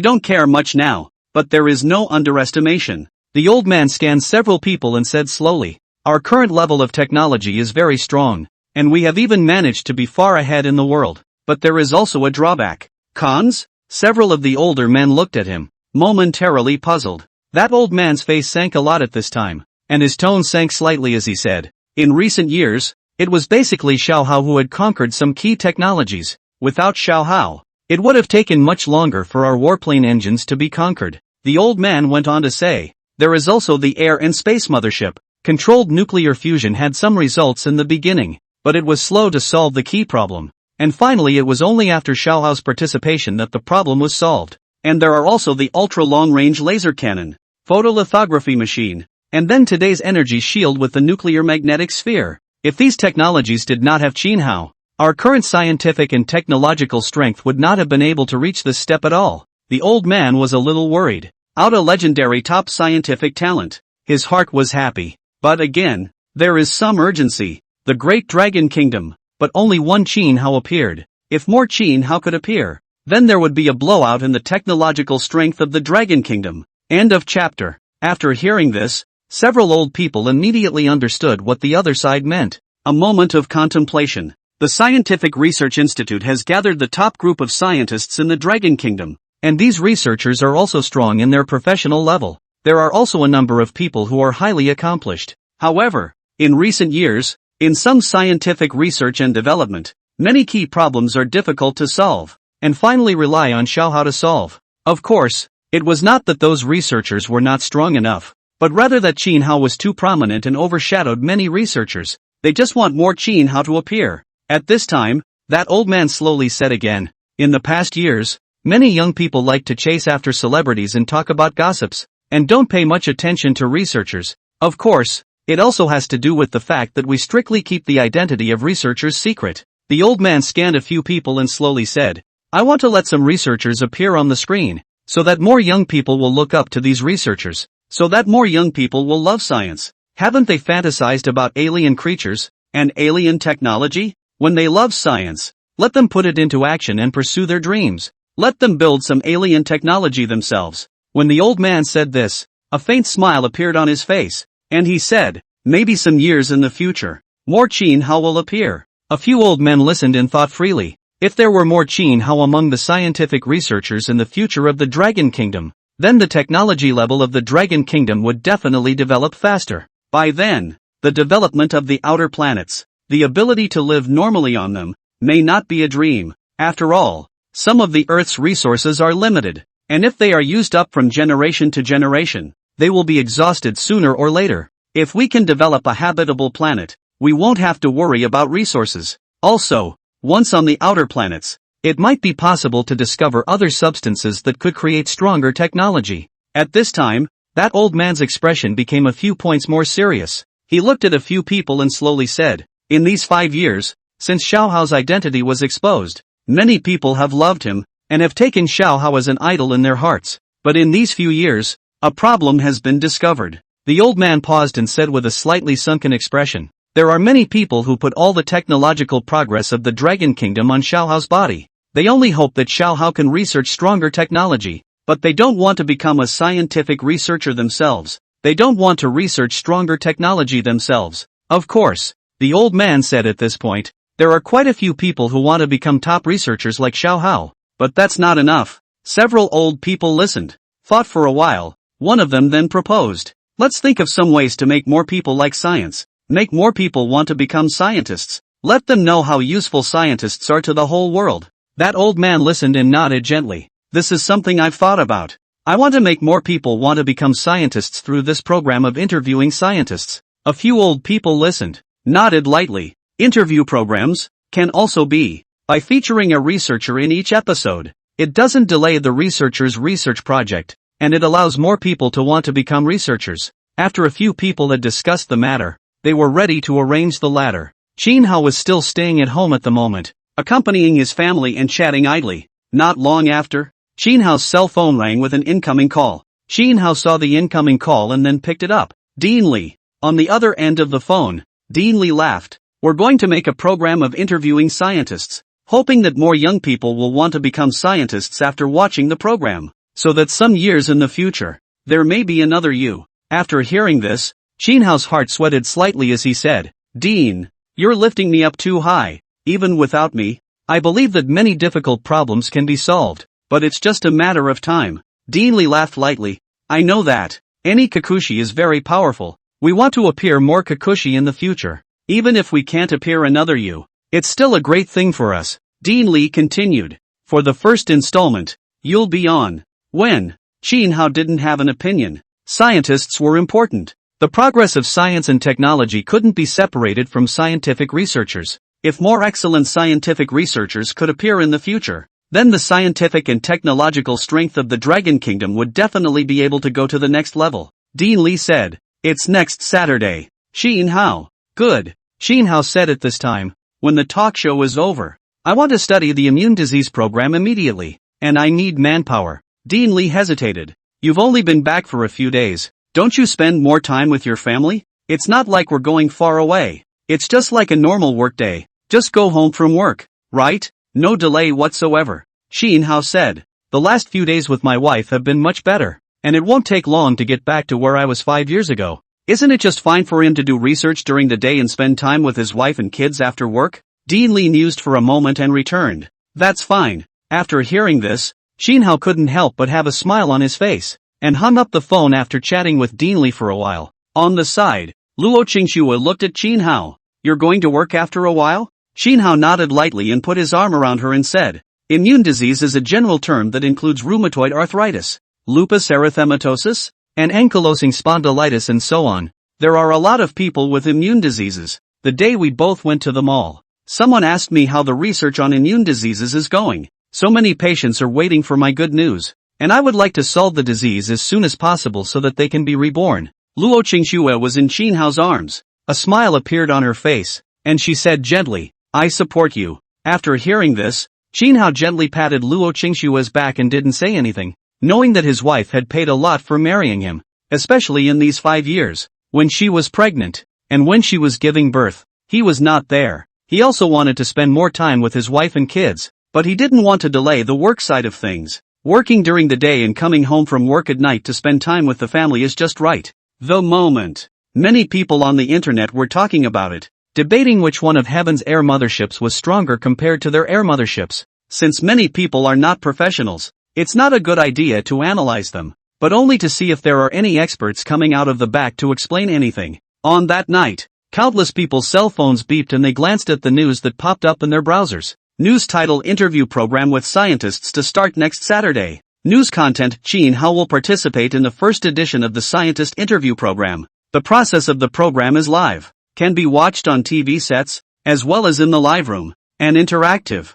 don't care much now. But there is no underestimation. The old man scanned several people and said slowly, "Our current level of technology is very strong, and we have even managed to be far ahead in the world. But there is also a drawback." Cons? Several of the older men looked at him, momentarily puzzled. That old man's face sank a lot at this time, and his tone sank slightly as he said, "In recent years, it was basically Xiaohao who had conquered some key technologies. Without Xiaohao, it would have taken much longer for our warplane engines to be conquered." The old man went on to say, "There is also the air and space mothership. Controlled nuclear fusion had some results in the beginning, but it was slow to solve the key problem. And finally it was only after Xiaohao's participation that the problem was solved. And there are also the ultra-long-range laser cannon, photolithography machine, and then today's energy shield with the nuclear magnetic sphere. If these technologies did not have Qinhao, our current scientific and technological strength would not have been able to reach this step at all." The old man was a little worried. Out a legendary top scientific talent. His heart was happy. But again, there is some urgency. The Great Dragon Kingdom. But only one Qinhao appeared. If more Qinhao could appear, then there would be a blowout in the technological strength of the Dragon Kingdom. End of chapter. After hearing this, several old people immediately understood what the other side meant. A moment of contemplation. The Scientific Research Institute has gathered the top group of scientists in the Dragon Kingdom. And these researchers are also strong in their professional level. There are also a number of people who are highly accomplished. However, in recent years, in some scientific research and development, many key problems are difficult to solve, and finally rely on Xiaohao to solve. Of course, it was not that those researchers were not strong enough, but rather that Qinhao was too prominent and overshadowed many researchers. They just want more Qinhao to appear. At this time, that old man slowly said again, "In the past years, many young people like to chase after celebrities and talk about gossips, and don't pay much attention to researchers. Of course, it also has to do with the fact that we strictly keep the identity of researchers secret." The old man scanned a few people and slowly said, "I want to let some researchers appear on the screen, so that more young people will look up to these researchers, so that more young people will love science. Haven't they fantasized about alien creatures, and alien technology? When they love science, let them put it into action and pursue their dreams. Let them build some alien technology themselves." When the old man said this, a faint smile appeared on his face, and he said, "Maybe some years in the future, more Qinhao will appear." A few old men listened and thought freely. If there were more Qinhao among the scientific researchers in the future of the Dragon Kingdom, then the technology level of the Dragon Kingdom would definitely develop faster. By then, the development of the outer planets, the ability to live normally on them, may not be a dream. After all, some of the Earth's resources are limited, and if they are used up from generation to generation, they will be exhausted sooner or later. If we can develop a habitable planet, we won't have to worry about resources. Also, once on the outer planets, it might be possible to discover other substances that could create stronger technology. At this time, that old man's expression became a few points more serious. He looked at a few people and slowly said, "In these 5 years, since Xiaohao's identity was exposed, many people have loved him, and have taken Xiaohao as an idol in their hearts. But in these few years, a problem has been discovered." The old man paused and said with a slightly sunken expression, "There are many people who put all the technological progress of the Dragon Kingdom on Xiaohao's body. They only hope that Xiaohao can research stronger technology, but they don't want to become a scientific researcher themselves. They don't want to research stronger technology themselves." Of course, the old man said at this point, there are quite a few people who want to become top researchers like Xiaohao, but that's not enough. Several old people listened, thought for a while. One of them then proposed, "Let's think of some ways to make more people like science, make more people want to become scientists. Let them know how useful scientists are to the whole world." That old man listened and nodded gently. This is something I've thought about. I want to make more people want to become scientists through this program of interviewing scientists. A few old people listened, nodded lightly. Interview programs can also be by featuring a researcher in each episode. It doesn't delay the researcher's research project, and it allows more people to want to become researchers. After a few people had discussed the matter, they were ready to arrange the latter. Chin Hao was still staying at home at the moment, accompanying his family and chatting idly. Not long after, Chin Hao's cell phone rang with an incoming call. Chin Hao saw the incoming call and then picked it up. Dean Li. On the other end of the phone, Dean Li laughed. We're going to make a program of interviewing scientists, hoping that more young people will want to become scientists after watching the program, so that some years in the future, there may be another you. After hearing this, Chin Hao's heart sweated slightly as he said, Dean, you're lifting me up too high. Even without me, I believe that many difficult problems can be solved, but it's just a matter of time. Dean Li laughed lightly. I know that. Any Kikuchi is very powerful. We want to appear more Kikuchi in the future. Even if we can't appear another you, it's still a great thing for us. Dean Li continued. For the first installment, you'll be on. When? Chin Hao didn't have an opinion. Scientists were important. The progress of science and technology couldn't be separated from scientific researchers. If more excellent scientific researchers could appear in the future, then the scientific and technological strength of the Dragon Kingdom would definitely be able to go to the next level. Dean Li said, It's next Saturday. Chin Hao. Good. Chin Hao said at this time, when the talk show is over, I want to study the immune disease program immediately, and I need manpower. Dean Li hesitated. You've only been back for a few days. Don't you spend more time with your family? It's not like we're going far away. It's just like a normal work day. Just go home from work, right? No delay whatsoever. Chin Hao said. The last few days with my wife have been much better, and it won't take long to get back to where I was 5 years ago. Isn't it just fine for him to do research during the day and spend time with his wife and kids after work? Dean Li mused for a moment and returned. That's fine. After hearing this, Chin Hao couldn't help but have a smile on his face, and hung up the phone after chatting with Dean Li for a while. On the side, Luo Qingxue looked at Chin Hao. You're going to work after a while? Chin Hao nodded lightly and put his arm around her and said, Immune disease is a general term that includes rheumatoid arthritis, lupus erythematosus, and ankylosing spondylitis and so on. There are a lot of people with immune diseases. The day we both went to the mall, someone asked me how the research on immune diseases is going. So many patients are waiting for my good news, and I would like to solve the disease as soon as possible so that they can be reborn. Luo Qingxue was in Chin Hao's arms. A smile appeared on her face, and she said gently, I support you. After hearing this, Chin Hao gently patted Luo Qingxue's back and didn't say anything, knowing that his wife had paid a lot for marrying him, especially in these 5 years. When she was pregnant, and when she was giving birth, he was not there. He also wanted to spend more time with his wife and kids, but he didn't want to delay the work side of things. Working during the day and coming home from work at night to spend time with the family is just right. The moment. Many people on the internet were talking about it, debating which one of Heaven's air motherships was stronger compared to their air motherships. Since many people are not professionals, it's not a good idea to analyze them, but only to see if there are any experts coming out of the back to explain anything. On that night, countless people's cell phones beeped and they glanced at the news that popped up in their browsers. News title: Interview program with scientists to start next Saturday. News content: Chin Hao will participate in the first edition of the scientist interview program. The process of the program is live, can be watched on TV sets, as well as in the live room, and interactive.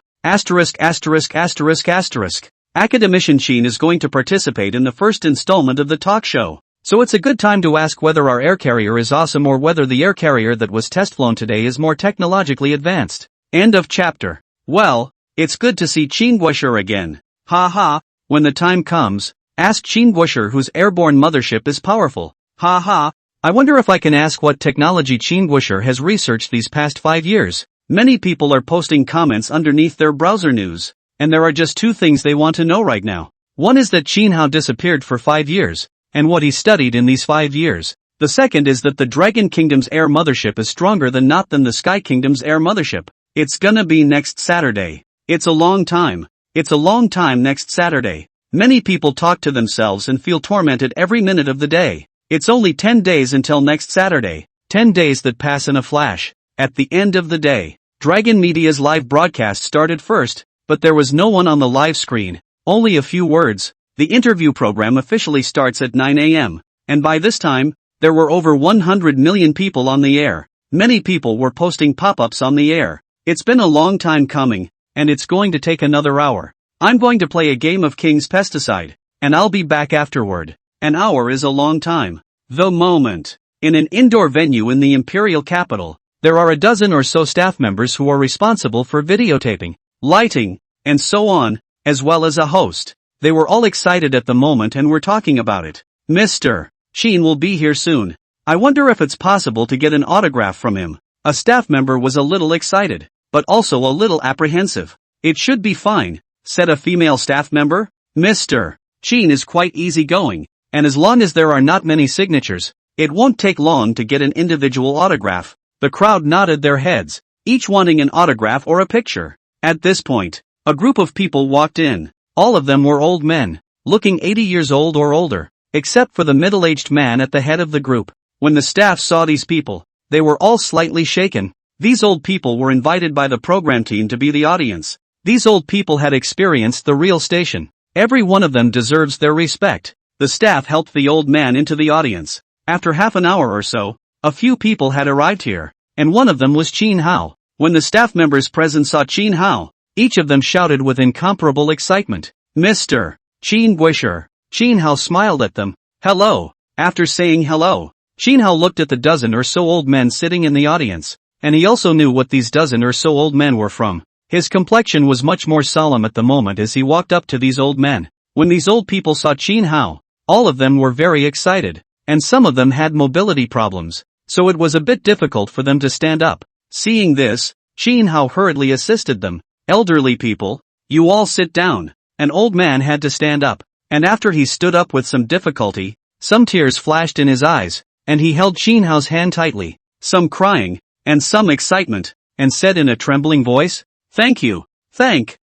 Academician Chin is going to participate in the first installment of the talk show, so it's a good time to ask whether our air carrier is awesome or whether the air carrier that was test flown today is more technologically advanced. End of chapter. Well, it's good to see Qin Guoshi again. Ha ha, when the time comes, ask Qin Guoshi whose airborne mothership is powerful. Ha ha, I wonder if I can ask what technology Qin Guoshi has researched these past 5 years. Many people are posting comments underneath their browser news, and there are just two things they want to know right now. One is that Chin Hao disappeared for 5 years, and what he studied in these 5 years. The second is that the Dragon Kingdom's air mothership is stronger than the Sky Kingdom's air mothership. It's gonna be next Saturday. It's a long time. It's a long time next Saturday. Many people talk to themselves and feel tormented every minute of the day. It's only 10 days until next Saturday. 10 days that pass in a flash. At the end of the day, Dragon Media's live broadcast started first, but there was no one on the live screen. Only a few words. The interview program officially starts at 9 a.m. And by this time, there were over 100 million people on the air. Many people were posting pop-ups on the air. It's been a long time coming, and it's going to take another hour. I'm going to play a game of King's Pesticide, and I'll be back afterward. An hour is a long time. The moment. In an indoor venue in the imperial capital, there are a dozen or so staff members who are responsible for videotaping, lighting, and so on, as well as a host. They were all excited at the moment and were talking about it. Mr. Sheen will be here soon. I wonder if it's possible to get an autograph from him. A staff member was a little excited, but also a little apprehensive. It should be fine, said a female staff member. Mr. Sheen is quite easygoing, and as long as there are not many signatures, it won't take long to get an individual autograph. The crowd nodded their heads, each wanting an autograph or a picture. At this point, a group of people walked in. All of them were old men, looking 80 years old or older, except for the middle-aged man at the head of the group. When the staff saw these people, they were all slightly shaken. These old people were invited by the program team to be the audience. These old people had experienced the real station. Every one of them deserves their respect. The staff helped the old man into the audience. After half an hour or so, a few people had arrived here, and one of them was Chin Hao. When the staff members present saw Chin Hao, each of them shouted with incomparable excitement, Mr. Chin Guisher. Chin Hao smiled at them. Hello. After saying hello, Chin Hao looked at the dozen or so old men sitting in the audience, and he also knew what these dozen or so old men were from. His complexion was much more solemn at the moment as he walked up to these old men. When these old people saw Chin Hao, all of them were very excited, and some of them had mobility problems, so it was a bit difficult for them to stand up. Seeing this, Chin Hao hurriedly assisted them. Elderly people, you all sit down. An old man had to stand up, and after he stood up with some difficulty, some tears flashed in his eyes, and he held Chin Hao's hand tightly, some crying, and some excitement, and said in a trembling voice, Thank you, thank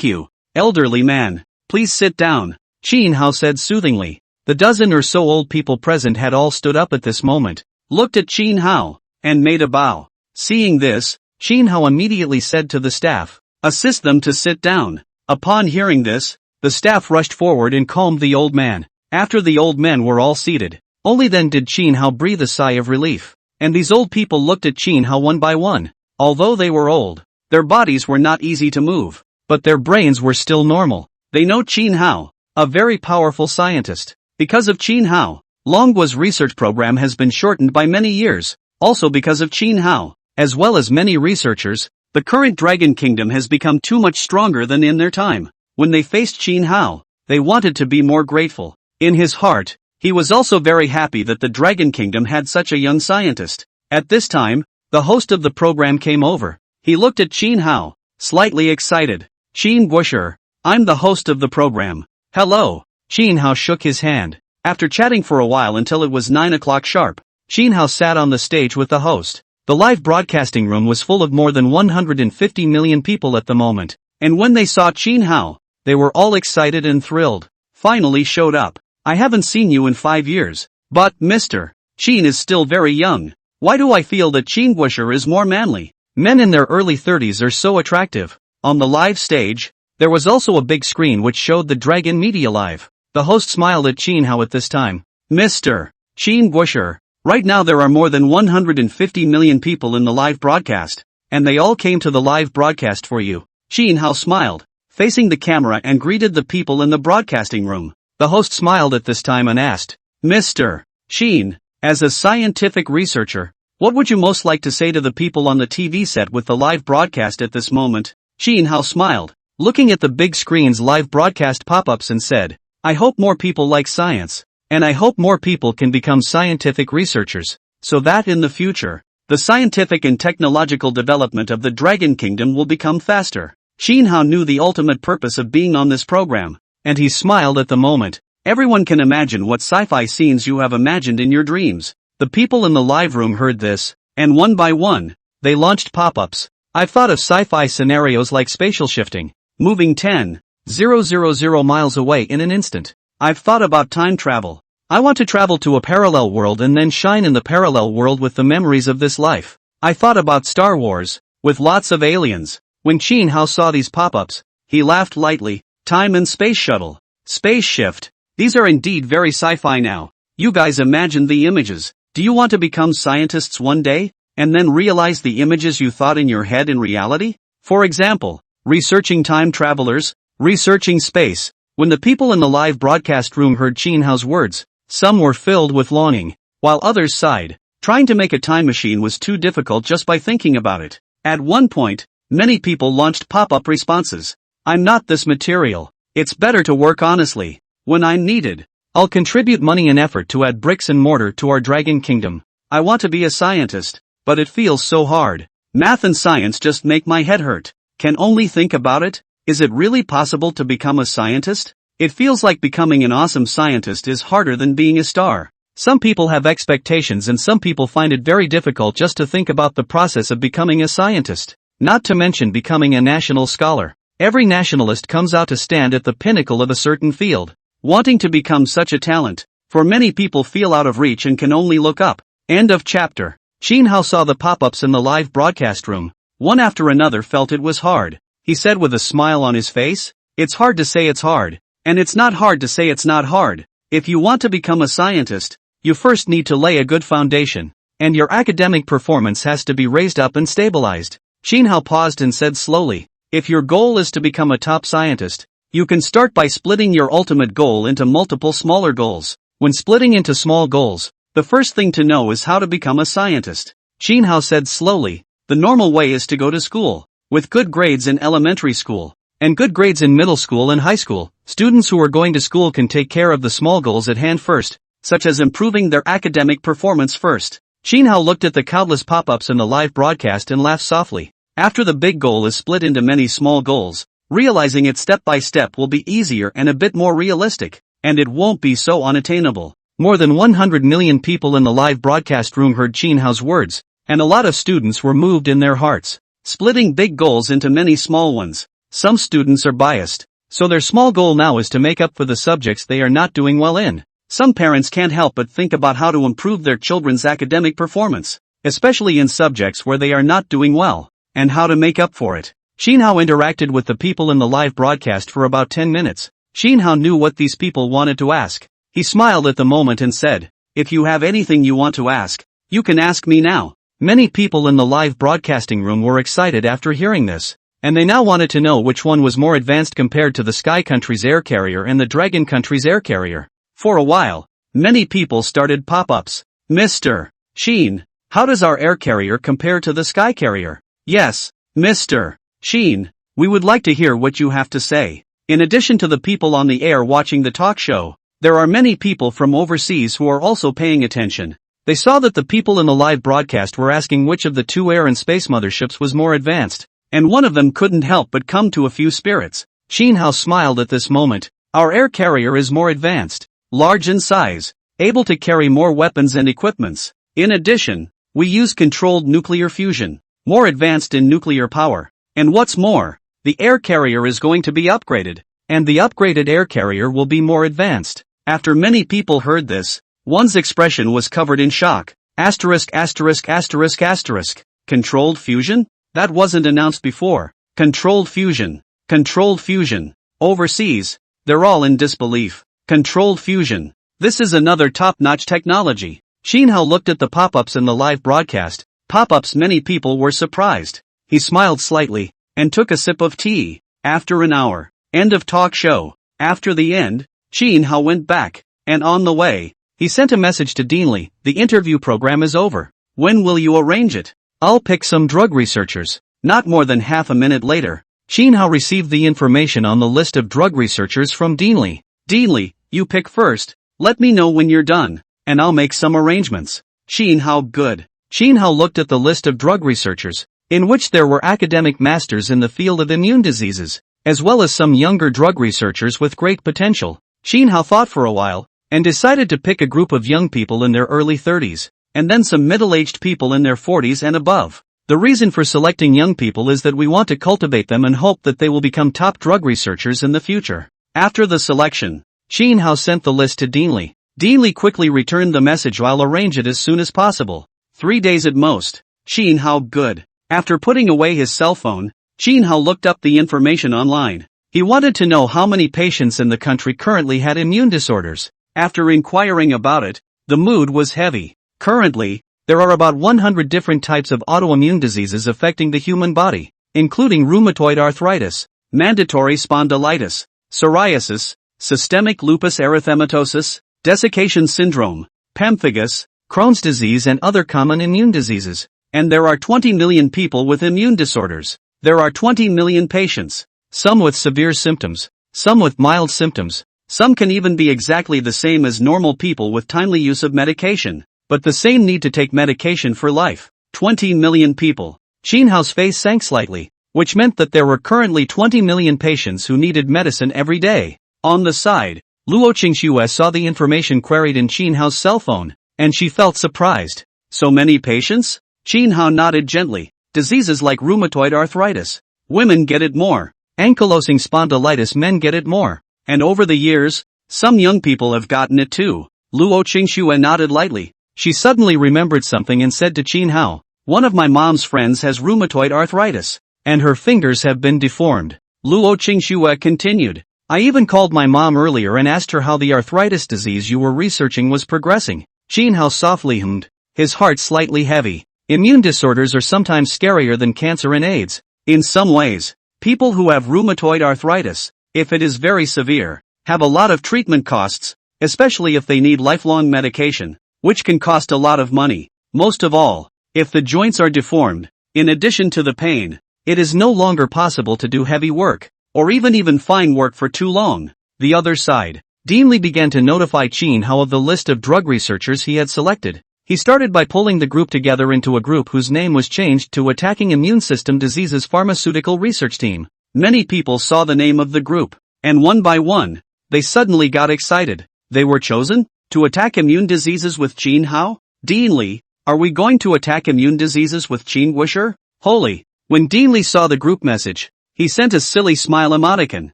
you, elderly man, please sit down, Chin Hao said soothingly. The dozen or so old people present had all stood up at this moment, looked at Chin Hao, and made a bow. Seeing this, Chin Hao immediately said to the staff, assist them to sit down. Upon hearing this, the staff rushed forward and calmed the old man. After the old men were all seated, only then did Chin Hao breathe a sigh of relief. And these old people looked at Chin Hao one by one. Although they were old, their bodies were not easy to move, but their brains were still normal. They know Chin Hao, a very powerful scientist. Because of Chin Hao, Longgua's research program has been shortened by many years. Also because of Chin Hao, as well as many researchers, the current Dragon Kingdom has become too much stronger than in their time. When they faced Chin Hao, they wanted to be more grateful. In his heart, he was also very happy that the Dragon Kingdom had such a young scientist. At this time, the host of the program came over. He looked at Chin Hao, slightly excited. Chin Guisher, I'm the host of the program. Hello. Chin Hao shook his hand. After chatting for a while until it was 9 o'clock sharp, Chin Hao sat on the stage with the host. The live broadcasting room was full of more than 150 million people at the moment, and when they saw Chin Hao, they were all excited and thrilled. Finally showed up. I haven't seen you in 5 years, but Mr. Chin is still very young. Why do I feel that Chin Guisher is more manly? Men in their early 30s are so attractive. On the live stage, there was also a big screen which showed the Dragon Media Live. The host smiled at Chin Hao at this time. Mr. Chin Guisher, right now there are more than 150 million people in the live broadcast, and they all came to the live broadcast for you. Chin Hao smiled, facing the camera and greeted the people in the broadcasting room. The host smiled at this time and asked, Mr. Chin, as a scientific researcher, what would you most like to say to the people on the TV set with the live broadcast at this moment? Chin Hao smiled, looking at the big screen's live broadcast pop-ups and said, I hope more people like science, and I hope more people can become scientific researchers, so that in the future, the scientific and technological development of the Dragon Kingdom will become faster. Chin Hao knew the ultimate purpose of being on this program, and he smiled at the moment. Everyone can imagine what sci-fi scenes you have imagined in your dreams. The people in the live room heard this, and one by one, they launched pop-ups. I've thought of sci-fi scenarios like spatial shifting, moving 10,000 miles away in an instant. I've thought about time travel. I want to travel to a parallel world and then shine in the parallel world with the memories of this life. I thought about Star Wars, with lots of aliens. When Chin Hao saw these pop-ups, he laughed lightly. Time and space shuttle. Space shift. These are indeed very sci-fi now. You guys imagine the images. Do you want to become scientists one day, and then realize the images you thought in your head in reality? For example, researching time travelers, researching space. When the people in the live broadcast room heard Chin Hao's words, some were filled with longing, while others sighed. Trying to make a time machine was too difficult just by thinking about it. At one point, many people launched pop-up responses. I'm not this material. It's better to work honestly. When I'm needed, I'll contribute money and effort to add bricks and mortar to our dragon kingdom. I want to be a scientist, but it feels so hard. Math and science just make my head hurt. Can only think about it. Is it really possible to become a scientist? It feels like becoming an awesome scientist is harder than being a star. Some people have expectations and some people find it very difficult just to think about the process of becoming a scientist. Not to mention becoming a national scholar. Every nationalist comes out to stand at the pinnacle of a certain field, wanting to become such a talent. For many people feel out of reach and can only look up. End of chapter. Chin Hao saw the pop-ups in the live broadcast room. One after another felt it was hard. He said with a smile on his face, "It's hard to say it's hard. And it's not hard to say it's not hard. If you want to become a scientist, you first need to lay a good foundation. And your academic performance has to be raised up and stabilized." Chin Hao paused and said slowly, "If your goal is to become a top scientist, you can start by splitting your ultimate goal into multiple smaller goals. When splitting into small goals, the first thing to know is how to become a scientist." Chin Hao said slowly, "The normal way is to go to school, with good grades in elementary school, and good grades in middle school and high school. Students who are going to school can take care of the small goals at hand first, such as improving their academic performance first." Chin Hao looked at the countless pop-ups in the live broadcast and laughed softly. After the big goal is split into many small goals, realizing it step by step will be easier and a bit more realistic, and it won't be so unattainable. More than 100 million people in the live broadcast room heard Chin Hao's words, and a lot of students were moved in their hearts. Splitting big goals into many small ones. Some students are biased, so their small goal now is to make up for the subjects they are not doing well in. Some parents can't help but think about how to improve their children's academic performance, especially in subjects where they are not doing well, and how to make up for it. Chin Hao interacted with the people in the live broadcast for about 10 minutes. Chin Hao knew what these people wanted to ask. He smiled at the moment and said, "If you have anything you want to ask, you can ask me now." Many people in the live broadcasting room were excited after hearing this, and they now wanted to know which one was more advanced compared to the Sky Country's air carrier and the Dragon Country's air carrier. For a while, many people started pop-ups. "Mr. Chin, how does our air carrier compare to the Sky Carrier?" "Yes, Mr. Chin, we would like to hear what you have to say." In addition to the people on the air watching the talk show, there are many people from overseas who are also paying attention. They saw that the people in the live broadcast were asking which of the two air and space motherships was more advanced, and one of them couldn't help but come to a few spirits. Chin Hao smiled at this moment. "Our air carrier is more advanced, large in size, able to carry more weapons and equipments. In addition, we use controlled nuclear fusion, more advanced in nuclear power. And what's more, the air carrier is going to be upgraded, and the upgraded air carrier will be more advanced." After many people heard this, one's expression was covered in shock. Asterisk asterisk asterisk asterisk. Controlled fusion? That wasn't announced before. Controlled fusion. Controlled fusion. Overseas, they're all in disbelief. Controlled fusion. This is another top-notch technology. Chin Hao looked at the pop-ups in the live broadcast. Pop-ups. Many people were surprised. He smiled slightly, and took a sip of tea. After an hour. End of talk show. After the end, Chin Hao went back, and on the way, he sent a message to Deanly. "The interview program is over. When will you arrange it? I'll pick some drug researchers." Not more than half a minute later, Chin Hao received the information on the list of drug researchers from Deanly. "Deanly, you pick first. Let me know when you're done, and I'll make some arrangements." Chin Hao, good. Chin Hao looked at the list of drug researchers, in which there were academic masters in the field of immune diseases, as well as some younger drug researchers with great potential. Chin Hao thought for a while, and decided to pick a group of young people in their early 30s, and then some middle-aged people in their 40s and above. The reason for selecting young people is that we want to cultivate them and hope that they will become top drug researchers in the future. After the selection, Chin Hao sent the list to Deanly. Deanly quickly returned the message. "I'll arrange it as soon as possible. 3 days at most." Chin Hao, good. After putting away his cell phone, Chin Hao looked up the information online. He wanted to know how many patients in the country currently had immune disorders. After inquiring about it, the mood was heavy. Currently, there are about 100 different types of autoimmune diseases affecting the human body, including rheumatoid arthritis, mandatory spondylitis, psoriasis, systemic lupus erythematosus, desiccation syndrome, pemphigus, Crohn's disease and other common immune diseases. And there are 20 million people with immune disorders. There are 20 million patients, some with severe symptoms, some with mild symptoms, some can even be exactly the same as normal people with timely use of medication, but the same need to take medication for life. 20 million people. Qin Hao's face sank slightly, which meant that there were currently 20 million patients who needed medicine every day. On the side, Luo Qingxue saw the information queried in Qin Hao's cell phone, and she felt surprised. So many patients? Qin Hao nodded gently. Diseases like rheumatoid arthritis. Women get it more. Ankylosing spondylitis, men get it more. And over the years, some young people have gotten it too. Luo Qingxue nodded lightly. She suddenly remembered something and said to Qin Hao, "One of my mom's friends has rheumatoid arthritis, and her fingers have been deformed." Luo Qingxue continued, "I even called my mom earlier and asked her how the arthritis disease you were researching was progressing." Qin Hao softly hummed, his heart slightly heavy. Immune disorders are sometimes scarier than cancer and AIDS. In some ways, people who have rheumatoid arthritis, if it is very severe, have a lot of treatment costs, especially if they need lifelong medication, which can cost a lot of money. Most of all, if the joints are deformed, in addition to the pain, it is no longer possible to do heavy work, or even fine work for too long. The other side. Dean Li began to notify Qin Hao of the list of drug researchers he had selected. He started by pulling the group together into a group whose name was changed to Attacking Immune System Diseases Pharmaceutical Research Team. Many people saw the name of the group, and one by one, they suddenly got excited. They were chosen to attack immune diseases with Qin Hao? Dean Li, are we going to attack immune diseases with Qin Wisher? Holy! When Dean Li saw the group message, he sent a silly smile emoticon,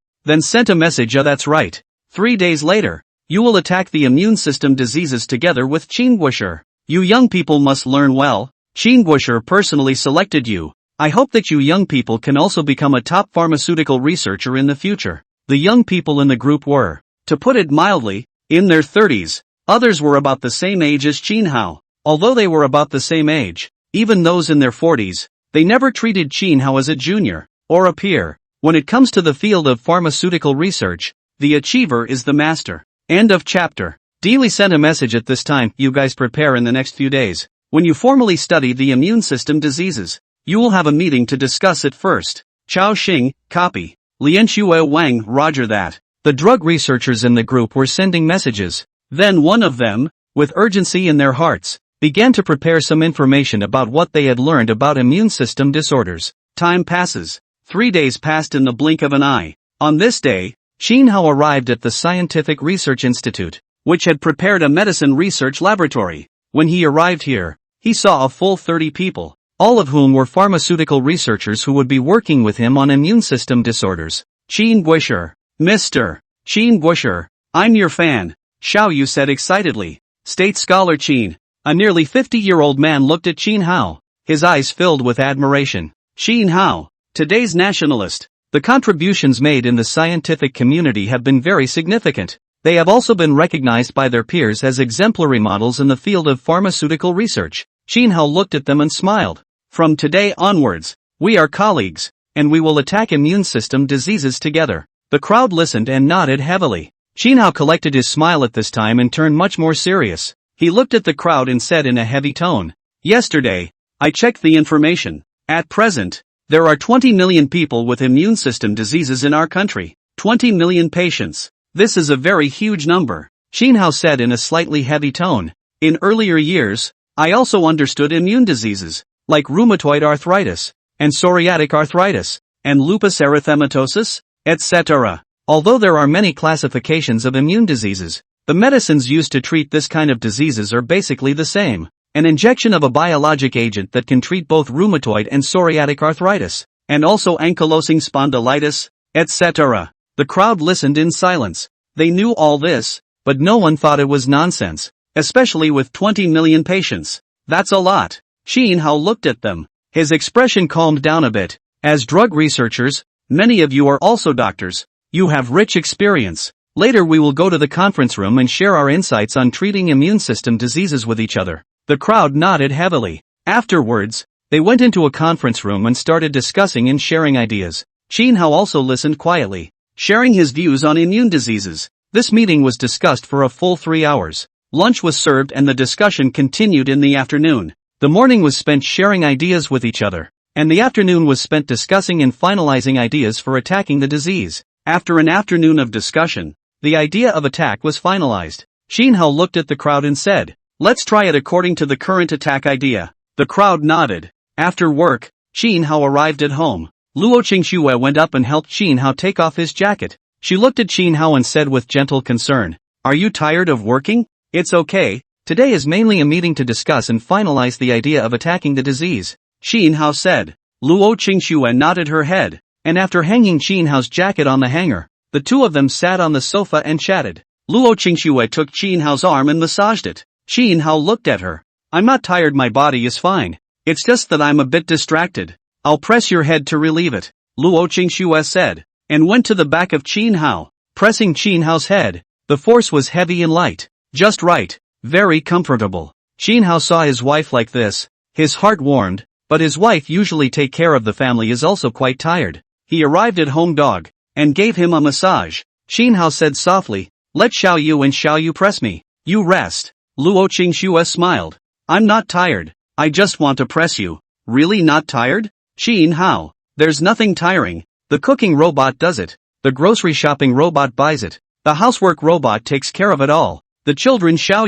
then sent a message, "Oh, that's right. 3 days later, you will attack the immune system diseases together with Qin Wisher. You young people must learn well. Qin Wisher personally selected you. I hope that you young people can also become a top pharmaceutical researcher in the future." The young people in the group were, to put it mildly, in their 30s. Others were about the same age as Qin Hao. Although they were about the same age, even those in their 40s, they never treated Qin Hao as a junior, or a peer. When it comes to the field of pharmaceutical research, the achiever is the master. End of chapter. Dealey sent a message at this time, "You guys prepare in the next few days. When you formally study the immune system diseases, you will have a meeting to discuss it first." Chao Xing, copy. Lianxue Wang, roger that. The drug researchers in the group were sending messages. Then one of them, with urgency in their hearts, began to prepare some information about what they had learned about immune system disorders. Time passes. 3 days passed in the blink of an eye. On this day, Qin Hao arrived at the Scientific Research Institute, which had prepared a medicine research laboratory. When he arrived here, he saw a full 30 people, all of whom were pharmaceutical researchers who would be working with him on immune system disorders. Qin Wisher. Mr. Qin Wisher, I'm your fan, Xiao Yu said excitedly. State Scholar Qin. A nearly 50-year-old man looked at Qin Hao, his eyes filled with admiration. Qin Hao, today's nationalist. The contributions made in the scientific community have been very significant. They have also been recognized by their peers as exemplary models in the field of pharmaceutical research. Qin Hao looked at them and smiled. From today onwards, we are colleagues, and we will attack immune system diseases together. The crowd listened and nodded heavily. Qin Hao collected his smile at this time and turned much more serious. He looked at the crowd and said in a heavy tone, "Yesterday, I checked the information. At present, there are 20 million people with immune system diseases in our country. 20 million patients. This is a very huge number," Qin Hao said in a slightly heavy tone. "In earlier years, I also understood immune diseases, like rheumatoid arthritis, and psoriatic arthritis, and lupus erythematosus, etc. Although there are many classifications of immune diseases, the medicines used to treat this kind of diseases are basically the same. An injection of a biologic agent that can treat both rheumatoid and psoriatic arthritis, and also ankylosing spondylitis, etc. The crowd listened in silence. They knew all this, but no one thought it was nonsense, especially with 20 million patients. That's a lot. Qin Hao looked at them. His expression calmed down a bit. As drug researchers, Many of you are also doctors. You have rich experience. Later we will go to the conference room and share our insights on treating immune system diseases with each other. The crowd nodded heavily. Afterwards, they went into a conference room and started discussing and sharing ideas. Chin Hao also listened quietly, sharing his views on immune diseases. This meeting was discussed for a full 3 hours. Lunch was served and the discussion continued in the afternoon. The morning was spent sharing ideas with each other, and the afternoon was spent discussing and finalizing ideas for attacking the disease. After an afternoon of discussion, the idea of attack was finalized. Chin Hao looked at the crowd and said, "Let's try it according to the current attack idea." The crowd nodded. After work, Chin Hao arrived at home. Luo Qingxue went up and helped Chin Hao take off his jacket. She looked at Chin Hao and said with gentle concern, "Are you tired of working? It's okay, today is mainly a meeting to discuss and finalize the idea of attacking the disease." Chin Hao said. Luo Qingxue nodded her head, and after hanging Chin Hao's jacket on the hanger, the two of them sat on the sofa and chatted. Luo Qingxue took Chin Hao's arm and massaged it. Chin Hao looked at her. "I'm not tired, my body is fine. It's just that I'm a bit distracted. I'll press your head to relieve it," Luo Qingxue said, and went to the back of Chin Hao, pressing Chin Hao's head. The force was heavy and light. Just right. Very comfortable. Chin Hao saw his wife like this. His heart warmed, but his wife usually take care of the family is also quite tired. He arrived at home dog, and gave him a massage. Chin Hao said softly, "Let Xiao Yu and Xiao Yu press me. You rest." Luo Qingxue smiled. "I'm not tired. I just want to press you." "Really not tired?" Chin Hao. "There's nothing tiring. The cooking robot does it. The grocery shopping robot buys it. The housework robot takes care of it all. The children Xiao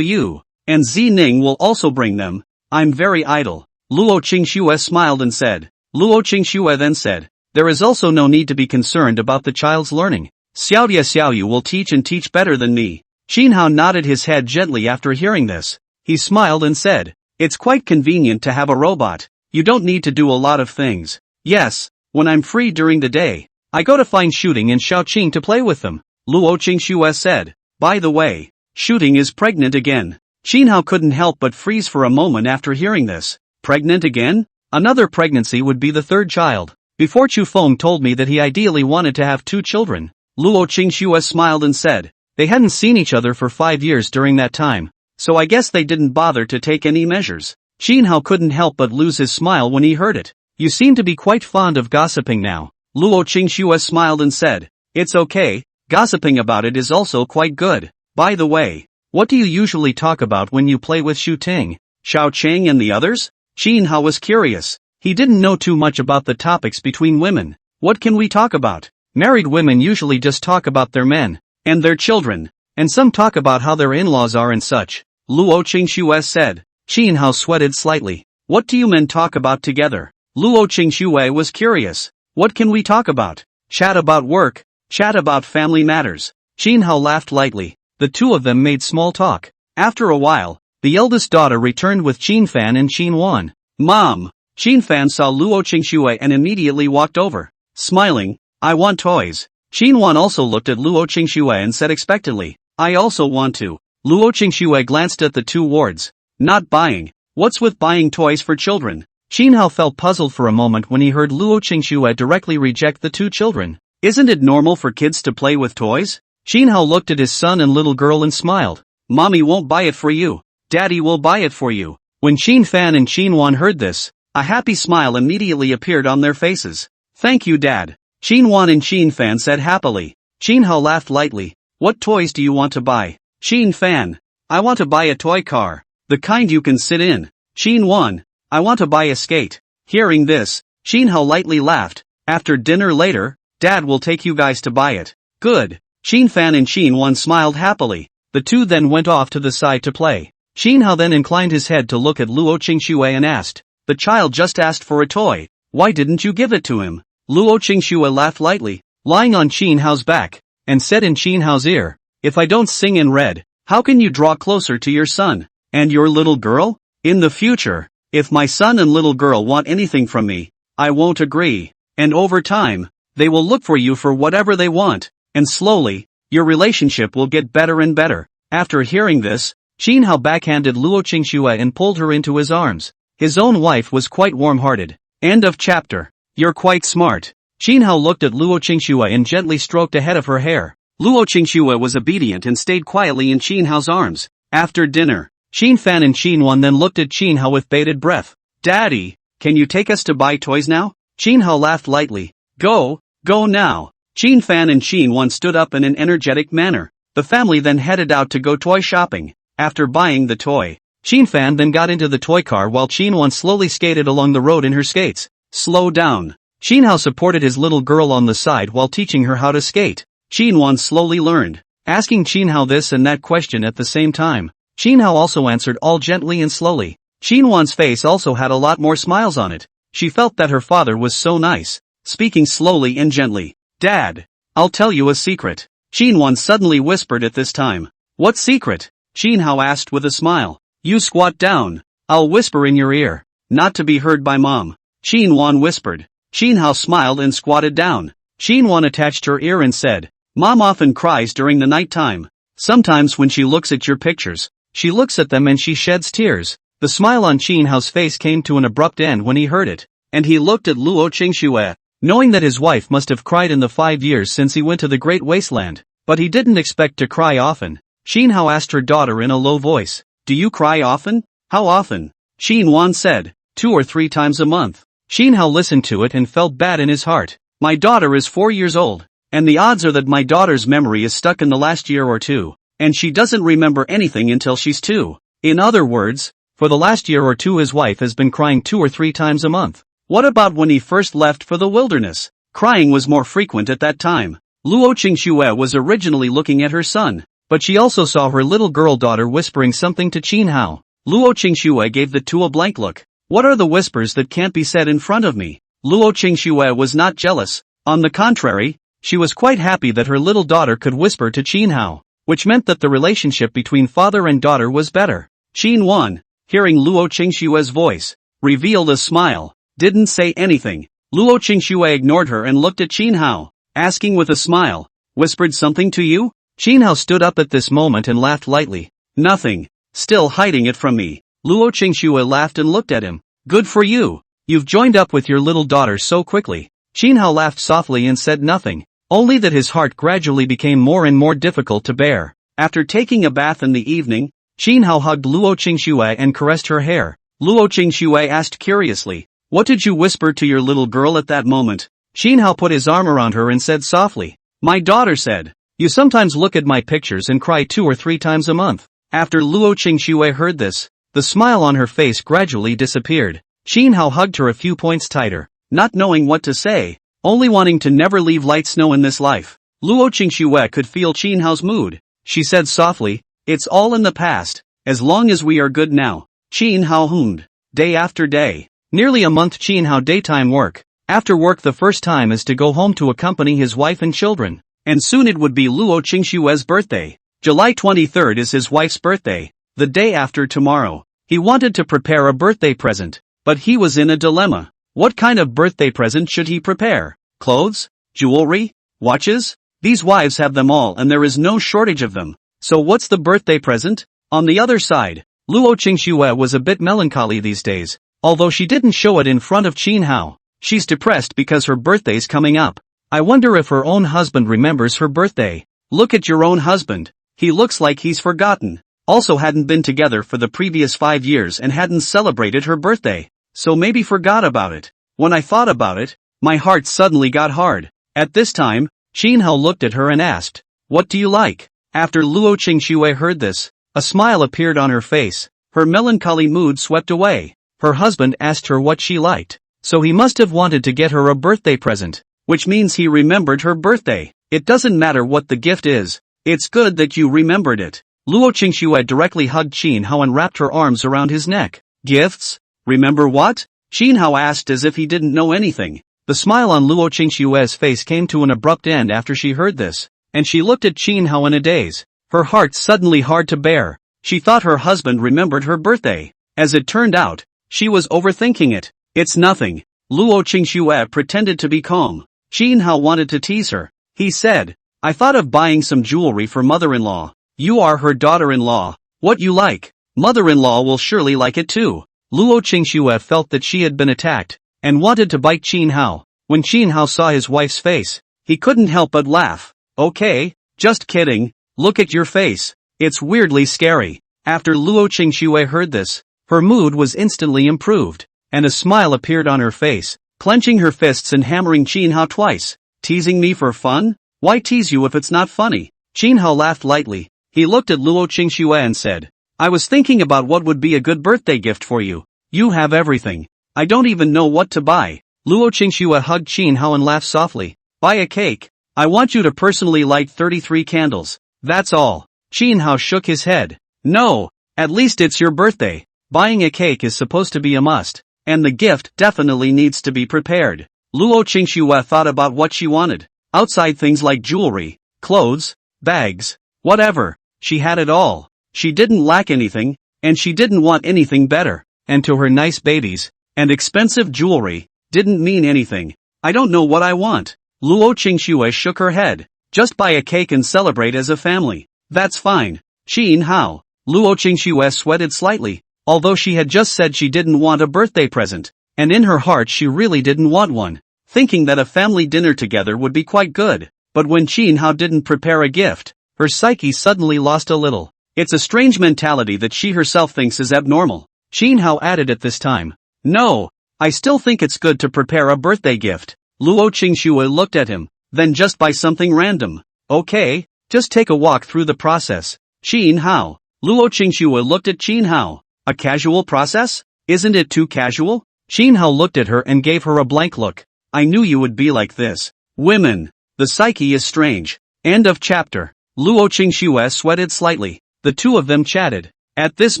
Yu, and Zi Ning will also bring them. I'm very idle." Luo Qingxue smiled and said. Luo Qingxue then said, "There is also no need to be concerned about the child's learning. Xiao Yu will teach and teach better than me." Chin Hao nodded his head gently after hearing this. He smiled and said, "It's quite convenient to have a robot. You don't need to do a lot of things. Yes, when I'm free during the day, I go to find Shooting and Xiaoqing to play with them," Luo Qingxue said. "By the way, Shooting is pregnant again." Chin Hao couldn't help but freeze for a moment after hearing this. Pregnant again? Another pregnancy would be the third child. Before Chu Feng told me that he ideally wanted to have 2 children. Luo Qingxue smiled and said, "They hadn't seen each other for 5 years during that time, so I guess they didn't bother to take any measures." Chin Hao couldn't help but lose his smile when he heard it. "You seem to be quite fond of gossiping now." Luo Qingxue smiled and said, "It's okay, gossiping about it is also quite good. By the way, what do you usually talk about when you play with Shu Ting, Xiao Cheng and the others?" Chin Hao was curious. He didn't know too much about the topics between women. "What can we talk about? Married women usually just talk about their men, and their children, and some talk about how their in-laws are and such," Luo Qingxue said. Chin Hao sweated slightly. "What do you men talk about together?" Luo Qingxue was curious. "What can we talk about?" "Chat about work, chat about family matters." Chin Hao laughed lightly. The two of them made small talk. After a while, the eldest daughter returned with Qin Fan and Qin Wan. "Mom." Qin Fan saw Luo Qingxue and immediately walked over, smiling, "I want toys." Qin Wan also looked at Luo Qingxue and said expectantly, "I also want to." Luo Qingxue glanced at the two wards. "Not buying. What's with buying toys for children?" Chin Hao felt puzzled for a moment when he heard Luo Qingxue directly reject the 2 children. Isn't it normal for kids to play with toys? Chin Hao looked at his son and little girl and smiled. "Mommy won't buy it for you. Daddy will buy it for you." When Qin Fan and Qin Wan heard this, a happy smile immediately appeared on their faces. "Thank you, Dad," Qin Wan and Qin Fan said happily. Chin Hao laughed lightly. "What toys do you want to buy?" Qin Fan. "I want to buy a toy car. The kind you can sit in." Qin Wan. "I want to buy a skate." Hearing this, Qin Hao lightly laughed. "After dinner later, Dad will take you guys to buy it." "Good." Qin Fan and Qin Wan smiled happily. The two then went off to the side to play. Qin Hao then inclined his head to look at Luo Qingxue and asked, "The child just asked for a toy. Why didn't you give it to him?" Luo Qingxue laughed lightly, lying on Qin Hao's back, and said in Qin Hao's ear, "If I don't sing and read, how can you draw closer to your son and your little girl? In the future, if my son and little girl want anything from me, I won't agree. And over time, they will look for you for whatever they want, and slowly, your relationship will get better and better." After hearing this, Qin Hao backhanded Luo Qingxue and pulled her into his arms. His own wife was quite warm-hearted. End of chapter. You're quite smart. Qin Hao looked at Luo Qingxue and gently stroked a head of her hair. Luo Qingxue was obedient and stayed quietly in Qin Hao's arms. After dinner, Qin Fan and Qin Wan then looked at Qin Hao with bated breath. Daddy, can you take us to buy toys now? Qin Hao laughed lightly. Go now. Qin Fan and Qin Wan stood up in an energetic manner. The family then headed out to go toy shopping. After buying the toy, Qin Fan then got into the toy car while Qin Wan slowly skated along the road in her skates. Slow down. Qin Hao supported his little girl on the side while teaching her how to skate. Qin Wan slowly learned, asking Qin Hao this and that question at the same time. Qin Hao also answered all gently and slowly. Qin Wan's face also had a lot more smiles on it. She felt that her father was so nice, speaking slowly and gently. Dad, I'll tell you a secret. Qin Wan suddenly whispered at this time. What secret? Qin Hao asked with a smile. You squat down. I'll whisper in your ear. Not to be heard by Mom. Qin Wan whispered. Qin Hao smiled and squatted down. Qin Wan attached her ear and said, Mom often cries during the night time. Sometimes when she looks at your pictures, she looks at them and she sheds tears. The smile on Qin Hao's face came to an abrupt end when he heard it, and he looked at Luo Qingxue, knowing that his wife must have cried in the 5 years since he went to the Great Wasteland, but he didn't expect to cry often. Qin Hao asked her daughter in a low voice, Do you cry often? How often? Qin Wan said, 2 or 3 times a month. Qin Hao listened to it and felt bad in his heart. My daughter is 4 years old, and the odds are that my daughter's memory is stuck in the last year or two, and she doesn't remember anything until she's 2. In other words, for the last year or two his wife has been crying 2 or 3 times a month. What about when he first left for the wilderness? Crying was more frequent at that time. Luo Qingxue was originally looking at her son, but she also saw her little girl daughter whispering something to Qin Hao. Luo Qingxue gave the two a blank look. What are the whispers that can't be said in front of me? Luo Qingxue was not jealous. On the contrary, she was quite happy that her little daughter could whisper to Qin Hao, which meant that the relationship between father and daughter was better. Qin Wan, hearing Luo Qingxue's voice, revealed a smile, didn't say anything. Luo Qingxue ignored her and looked at Qin Hao, asking with a smile, whispered something to you? Qin Hao stood up at this moment and laughed lightly. Nothing. Still hiding it from me. Luo Qingxue laughed and looked at him. Good for you. You've joined up with your little daughter so quickly. Qin Hao laughed softly and said nothing, only that his heart gradually became more and more difficult to bear. After taking a bath in the evening, Qin Hao hugged Luo Qingxue and caressed her hair. Luo Qingxue asked curiously, What did you whisper to your little girl at that moment? Qin Hao put his arm around her and said softly, My daughter said, You sometimes look at my pictures and cry 2 or 3 times a month. After Luo Qingxue heard this, the smile on her face gradually disappeared. Qin Hao hugged her a few points tighter, not knowing what to say, only wanting to never leave light snow in this life. Luo Qingxue could feel Qin Hao's mood. She said softly, It's all in the past, as long as we are good now. Qin Hao hummed. Day after day. Nearly a month Qin Hao daytime work. After work the first time is to go home to accompany his wife and children. And soon it would be Luo Qingxue's birthday. July 23rd is his wife's birthday. The day after tomorrow. He wanted to prepare a birthday present, but he was in a dilemma. What kind of birthday present should he prepare? Clothes? Jewelry? Watches? These wives have them all and there is no shortage of them. So what's the birthday present? On the other side, Luo Qingxue was a bit melancholy these days, although she didn't show it in front of Qin Hao. She's depressed because her birthday's coming up. I wonder if her own husband remembers her birthday. Look at your own husband. He looks like he's forgotten. Also hadn't been together for the previous 5 years and hadn't celebrated her birthday. So maybe forgot about it. When I thought about it, my heart suddenly got hard. At this time, Qin Hao looked at her and asked, What do you like? After Luo Qingxue heard this, a smile appeared on her face. Her melancholy mood swept away. Her husband asked her what she liked, so he must have wanted to get her a birthday present, which means he remembered her birthday. It doesn't matter what the gift is. It's good that you remembered it. Luo Qingxue directly hugged Qin Hao and wrapped her arms around his neck. Gifts? Remember what? Qin Hao asked as if he didn't know anything. The smile on Luo Qingxue's face came to an abrupt end after she heard this, and she looked at Qin Hao in a daze. Her heart suddenly hard to bear. She thought her husband remembered her birthday. As it turned out, she was overthinking it. It's nothing. Luo Qingxue pretended to be calm. Qin Hao wanted to tease her. He said, I thought of buying some jewelry for mother-in-law. You are her daughter-in-law. What you like, mother-in-law will surely like it too. Luo Qingxue felt that she had been attacked, and wanted to bite Qin Hao. When Qin Hao saw his wife's face, he couldn't help but laugh. Okay, just kidding, look at your face. It's weirdly scary. After Luo Qingxue heard this, her mood was instantly improved, and a smile appeared on her face, clenching her fists and hammering Qin Hao twice. Teasing me for fun? Why tease you if it's not funny? Qin Hao laughed lightly. He looked at Luo Qingxue and said, I was thinking about what would be a good birthday gift for you. You have everything. I don't even know what to buy. Luo Qingxue hugged Qin Hao and laughed softly. Buy a cake. I want you to personally light 33 candles. That's all. Qin Hao shook his head. No, at least it's your birthday. Buying a cake is supposed to be a must, and the gift definitely needs to be prepared. Luo Qingxue thought about what she wanted. Outside things like jewelry, clothes, bags, whatever. She had it all. She didn't lack anything, and she didn't want anything better. And to her nice babies, and expensive jewelry, didn't mean anything. I don't know what I want. Luo Qingxue shook her head. Just buy a cake and celebrate as a family. That's fine. Qin Hao. Luo Qingxue sweated slightly, although she had just said she didn't want a birthday present, and in her heart she really didn't want one, thinking that a family dinner together would be quite good. But when Qin Hao didn't prepare a gift, her psyche suddenly lost a little. It's a strange mentality that she herself thinks is abnormal. Qin Hao added at this time. No, I still think it's good to prepare a birthday gift. Luo Qingxue looked at him. Then just buy something random. Okay, just take a walk through the process. Qin Hao. Luo Qingxue looked at Qin Hao. A casual process? Isn't it too casual? Qin Hao looked at her and gave her a blank look. I knew you would be like this. Women. The psyche is strange. End of chapter. Luo Qingxue sweated slightly. The two of them chatted. At this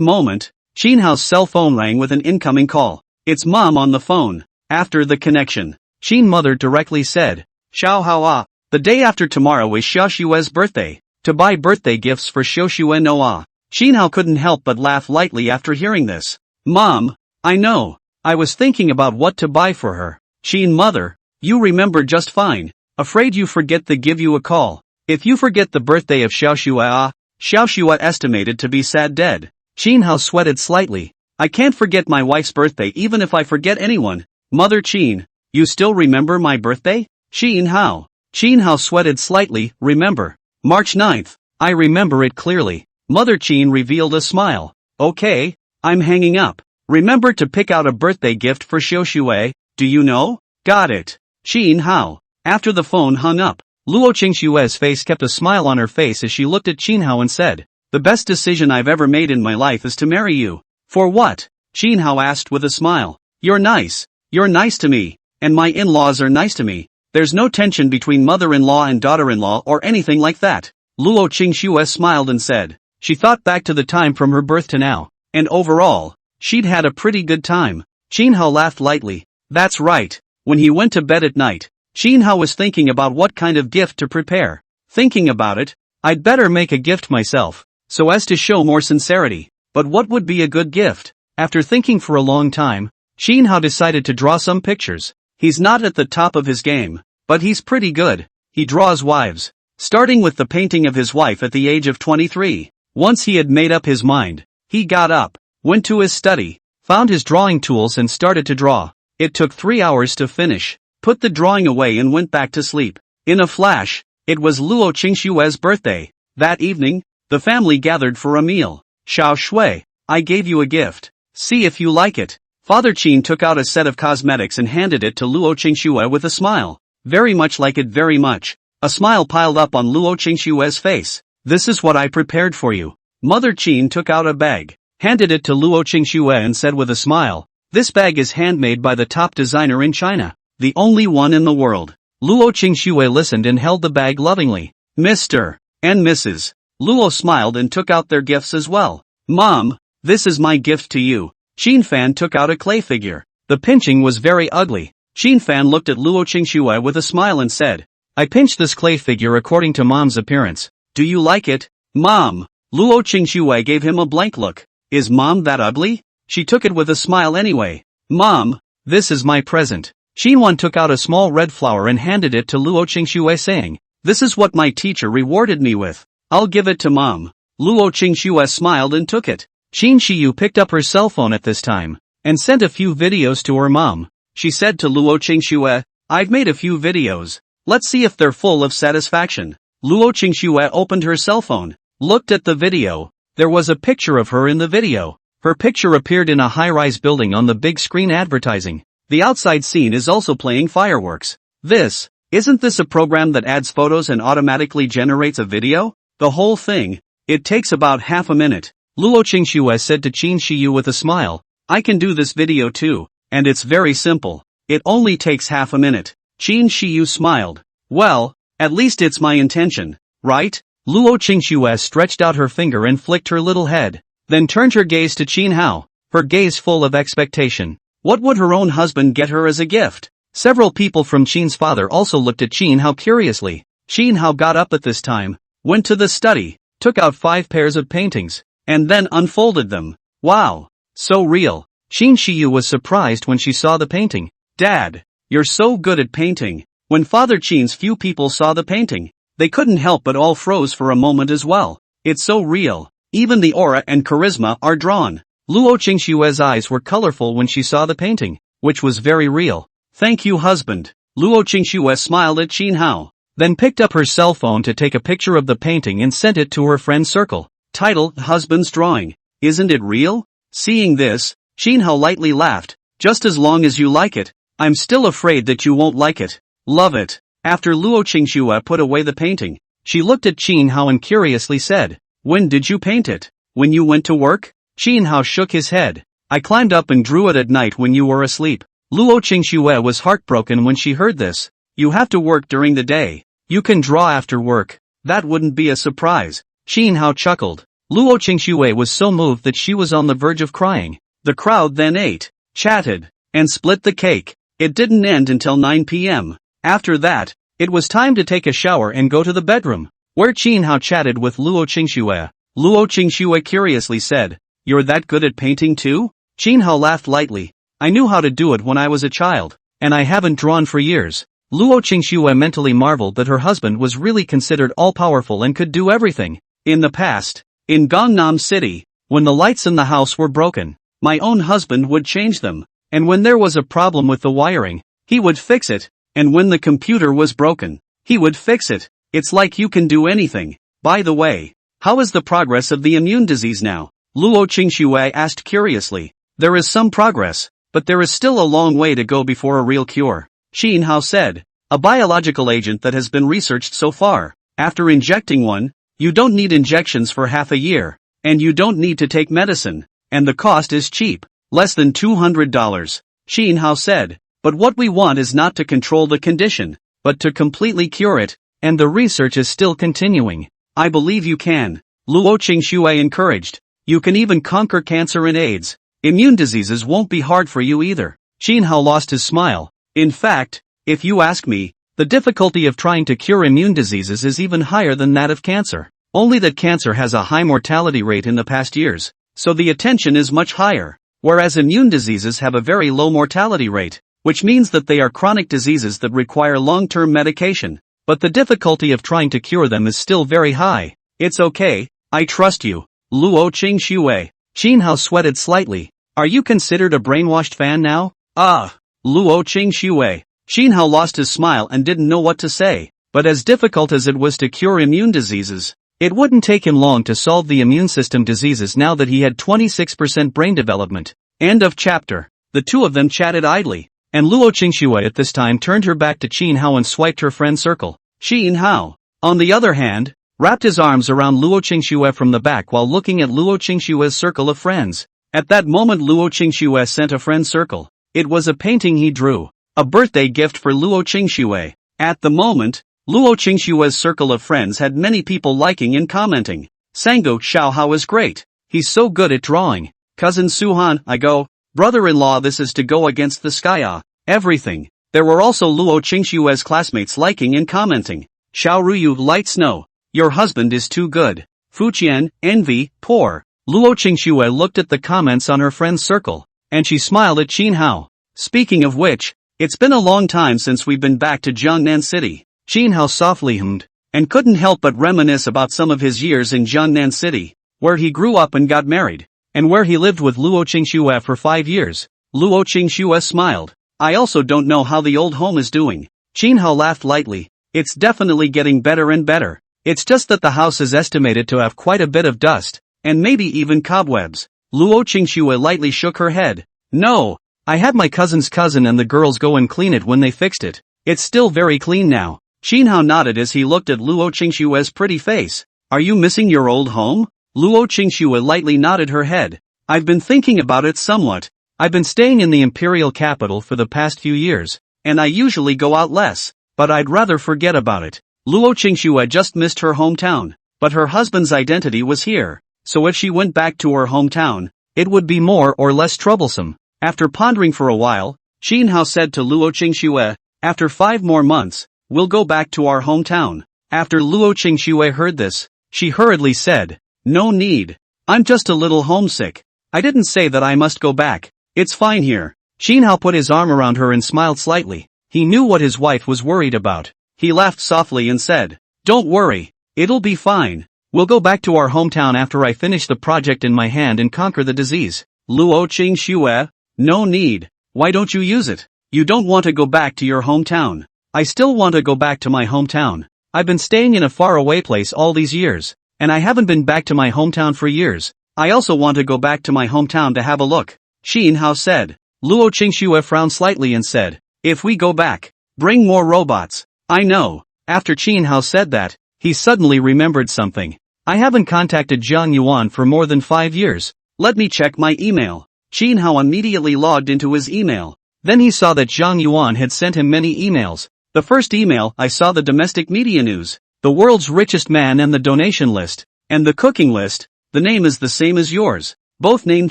moment, Qin Hao's cell phone rang with an incoming call. It's Mom on the phone. After the connection, Qin Mother directly said, Xiao Hao, the day after tomorrow is Xiaoxue's birthday. To buy birthday gifts for Xiaoxue Noah. Qin Hao couldn't help but laugh lightly after hearing this. Mom, I know. I was thinking about what to buy for her. Qin Mother, you remember just fine. Afraid you forget to give you a call. If you forget the birthday of Xiaoxue, Xiaoxue estimated to be sad dead. Qin Hao sweated slightly. I can't forget my wife's birthday even if I forget anyone. Mother Qin, you still remember my birthday? Qin Hao. Qin Hao sweated slightly. Remember. March 9th. I remember it clearly. Mother Qin revealed a smile. Okay, I'm hanging up. Remember to pick out a birthday gift for Xiaoxue, do you know? Got it. Qin Hao. After the phone hung up, Luo Qingxue's face kept a smile on her face as she looked at Qin Hao and said, The best decision I've ever made in my life is to marry you. For what? Qin Hao asked with a smile. You're nice. You're nice to me. And my in-laws are nice to me. There's no tension between mother-in-law and daughter-in-law or anything like that. Luo Qingxue smiled and said. She thought back to the time from her birth to now, and overall, she'd had a pretty good time. Qin Hao laughed lightly. That's right. When he went to bed at night, Qin Hao was thinking about what kind of gift to prepare. Thinking about it, I'd better make a gift myself, so as to show more sincerity. But what would be a good gift? After thinking for a long time, Qin Hao decided to draw some pictures. He's not at the top of his game, but he's pretty good. He draws wives. Starting with the painting of his wife at the age of 23. Once he had made up his mind, he got up, went to his study, found his drawing tools and started to draw. It took 3 hours to finish, put the drawing away and went back to sleep. In a flash, it was Luo Qingxue's birthday. That evening, the family gathered for a meal. Xiaoxue, I gave you a gift. See if you like it. Father Qin took out a set of cosmetics and handed it to Luo Qingxue with a smile. Very much like it, very much. A smile piled up on Luo Qingxue's face. This is what I prepared for you. Mother Qin took out a bag, handed it to Luo Qingxue and said with a smile, This bag is handmade by the top designer in China. The only one in the world. Luo Qingxue listened and held the bag lovingly. Mr. and Mrs. Luo smiled and took out their gifts as well. Mom, this is my gift to you. Qin Fan took out a clay figure. The pinching was very ugly. Qin Fan looked at Luo Qingxue with a smile and said, I pinched this clay figure according to Mom's appearance. Do you like it? Mom. Luo Qingxue gave him a blank look. Is Mom that ugly? She took it with a smile anyway. Mom, this is my present. Xinwan took out a small red flower and handed it to Luo Qingxue saying, This is what my teacher rewarded me with. I'll give it to Mom. Luo Qingxue smiled and took it. Qin Shiyu picked up her cell phone at this time, and sent a few videos to her mom. She said to Luo Qingxue, I've made a few videos. Let's see if they're full of satisfaction. Luo Qingxue opened her cell phone, looked at the video. There was a picture of her in the video. Her picture appeared in a high-rise building on the big screen advertising. The outside scene is also playing fireworks. Isn't this a program that adds photos and automatically generates a video? The whole thing. It takes about half a minute. Luo Qingxue said to Qin Shiyu with a smile. I can do this video too, and it's very simple. It only takes half a minute. Qin Shiyu smiled. Well, at least it's my intention, right? Luo Qingxue stretched out her finger and flicked her little head, then turned her gaze to Qin Hao, her gaze full of expectation. What would her own husband get her as a gift? Several people from Qin's father also looked at Qin Hao curiously. Qin Hao got up at this time, went to the study, took out 5 pairs of paintings, and then unfolded them. Wow! So real. Qin Shiyu was surprised when she saw the painting. Dad, you're so good at painting. When Father Qin's few people saw the painting, they couldn't help but all froze for a moment as well. It's so real. Even the aura and charisma are drawn. Luo Qingxue's eyes were colorful when she saw the painting, which was very real. Thank you, husband. Luo Qingxue smiled at Qin Hao, then picked up her cell phone to take a picture of the painting and sent it to her friend circle. Title, Husband's Drawing. Isn't it real? Seeing this, Qin Hao lightly laughed. Just as long as you like it, I'm still afraid that you won't like it. Love it. After Luo Qingxue put away the painting, she looked at Qin Hao and curiously said, When did you paint it? When you went to work? Qin Hao shook his head. I climbed up and drew it at night when you were asleep. Luo Qingxue was heartbroken when she heard this. You have to work during the day. You can draw after work. That wouldn't be a surprise. Qin Hao chuckled. Luo Qingxue was so moved that she was on the verge of crying. The crowd then ate, chatted, and split the cake. It didn't end until 9 p.m. After that, it was time to take a shower and go to the bedroom, where Qin Hao chatted with Luo Qingxue. Luo Qingxue curiously said, You're that good at painting too? Qin Hao laughed lightly. I knew how to do it when I was a child, and I haven't drawn for years. Luo Qingxue mentally marveled that her husband was really considered all-powerful and could do everything. In the past, in Gangnam City, when the lights in the house were broken, my own husband would change them, and when there was a problem with the wiring, he would fix it, and when the computer was broken, he would fix it. It's like you can do anything. By the way, how is the progress of the immune disease now? Luo Qingxue asked curiously. There is some progress, but there is still a long way to go before a real cure. Qin Hao said, a biological agent that has been researched so far. After injecting one, you don't need injections for half a year, and you don't need to take medicine, and the cost is cheap, less than $200. Qin Hao said, but what we want is not to control the condition, but to completely cure it, and the research is still continuing. I believe you can. Luo Qingxue encouraged. You can even conquer cancer and AIDS. Immune diseases won't be hard for you either. Qin Hao lost his smile. In fact, if you ask me, the difficulty of trying to cure immune diseases is even higher than that of cancer. Only that cancer has a high mortality rate in the past years, so the attention is much higher, whereas immune diseases have a very low mortality rate, which means that they are chronic diseases that require long-term medication, but the difficulty of trying to cure them is still very high. It's okay, I trust you. Luo Qingxue. Qin Hao sweated slightly. Are you considered a brainwashed fan now? Luo Qingxue. Qin Hao lost his smile and didn't know what to say, but as difficult as it was to cure immune diseases, it wouldn't take him long to solve the immune system diseases now that he had 26% brain development. End of chapter. The two of them chatted idly, and Luo Qingxue at this time turned her back to Qin Hao and swiped her friend circle. Qin Hao, on the other hand, wrapped his arms around Luo Qingxue from the back while looking at Luo Qingxue's circle of friends. At that moment Luo Qingxue sent a friend circle. It was a painting he drew, a birthday gift for Luo Qingxue. At the moment, Luo Qingxue's circle of friends had many people liking and commenting. Sango Xiaohao is great. He's so good at drawing. Cousin Suhan, I go. Brother-in-law, this is to go against the sky. Everything. There were also Luo Qingxue's classmates liking and commenting. Xiao Ruyu, light snow. Your husband is too good. Fuqian, envy, poor. Luo Qingxue looked at the comments on her friend's circle, and she smiled at Qin Hao. Speaking of which, it's been a long time since we've been back to Jiangnan City. Qin Hao softly hummed, and couldn't help but reminisce about some of his years in Jiangnan City, where he grew up and got married, and where he lived with Luo Qingxue for 5 years. Luo Qingxue smiled. I also don't know how the old home is doing. Qin Hao laughed lightly. It's definitely getting better and better. It's just that the house is estimated to have quite a bit of dust, and maybe even cobwebs. Luo Qingxue lightly shook her head. No, I had my cousin's cousin and the girls go and clean it when they fixed it. It's still very clean now. Qin Hao nodded as he looked at Luo Qingxue's pretty face. Are you missing your old home? Luo Qingxue lightly nodded her head. I've been thinking about it somewhat. I've been staying in the imperial capital for the past few years, and I usually go out less, but I'd rather forget about it. Luo Qingxue just missed her hometown, but her husband's identity was here, so if she went back to her hometown, it would be more or less troublesome. After pondering for a while, Qin Hao said to Luo Qingxue, after 5 more months, we'll go back to our hometown. After Luo Qingxue heard this, she hurriedly said, no need. I'm just a little homesick. I didn't say that I must go back. It's fine here. Qin Hao put his arm around her and smiled slightly. He knew what his wife was worried about. He laughed softly and said, don't worry. It'll be fine. We'll go back to our hometown after I finish the project in my hand and conquer the disease. Luo Qingxue, no need. Why don't you use it? You don't want to go back to your hometown. I still want to go back to my hometown. I've been staying in a faraway place all these years, and I haven't been back to my hometown for years. I also want to go back to my hometown to have a look. Qin Hao said. Luo Qingxue frowned slightly and said, if we go back, bring more robots. I know. After Qin Hao said that, he suddenly remembered something. I haven't contacted Zhang Yuan for more than 5 years. Let me check my email. Qin Hao immediately logged into his email. Then he saw that Zhang Yuan had sent him many emails. The first email, I saw the domestic media news, the world's richest man and the donation list, and the cooking list. The name is the same as yours. Both named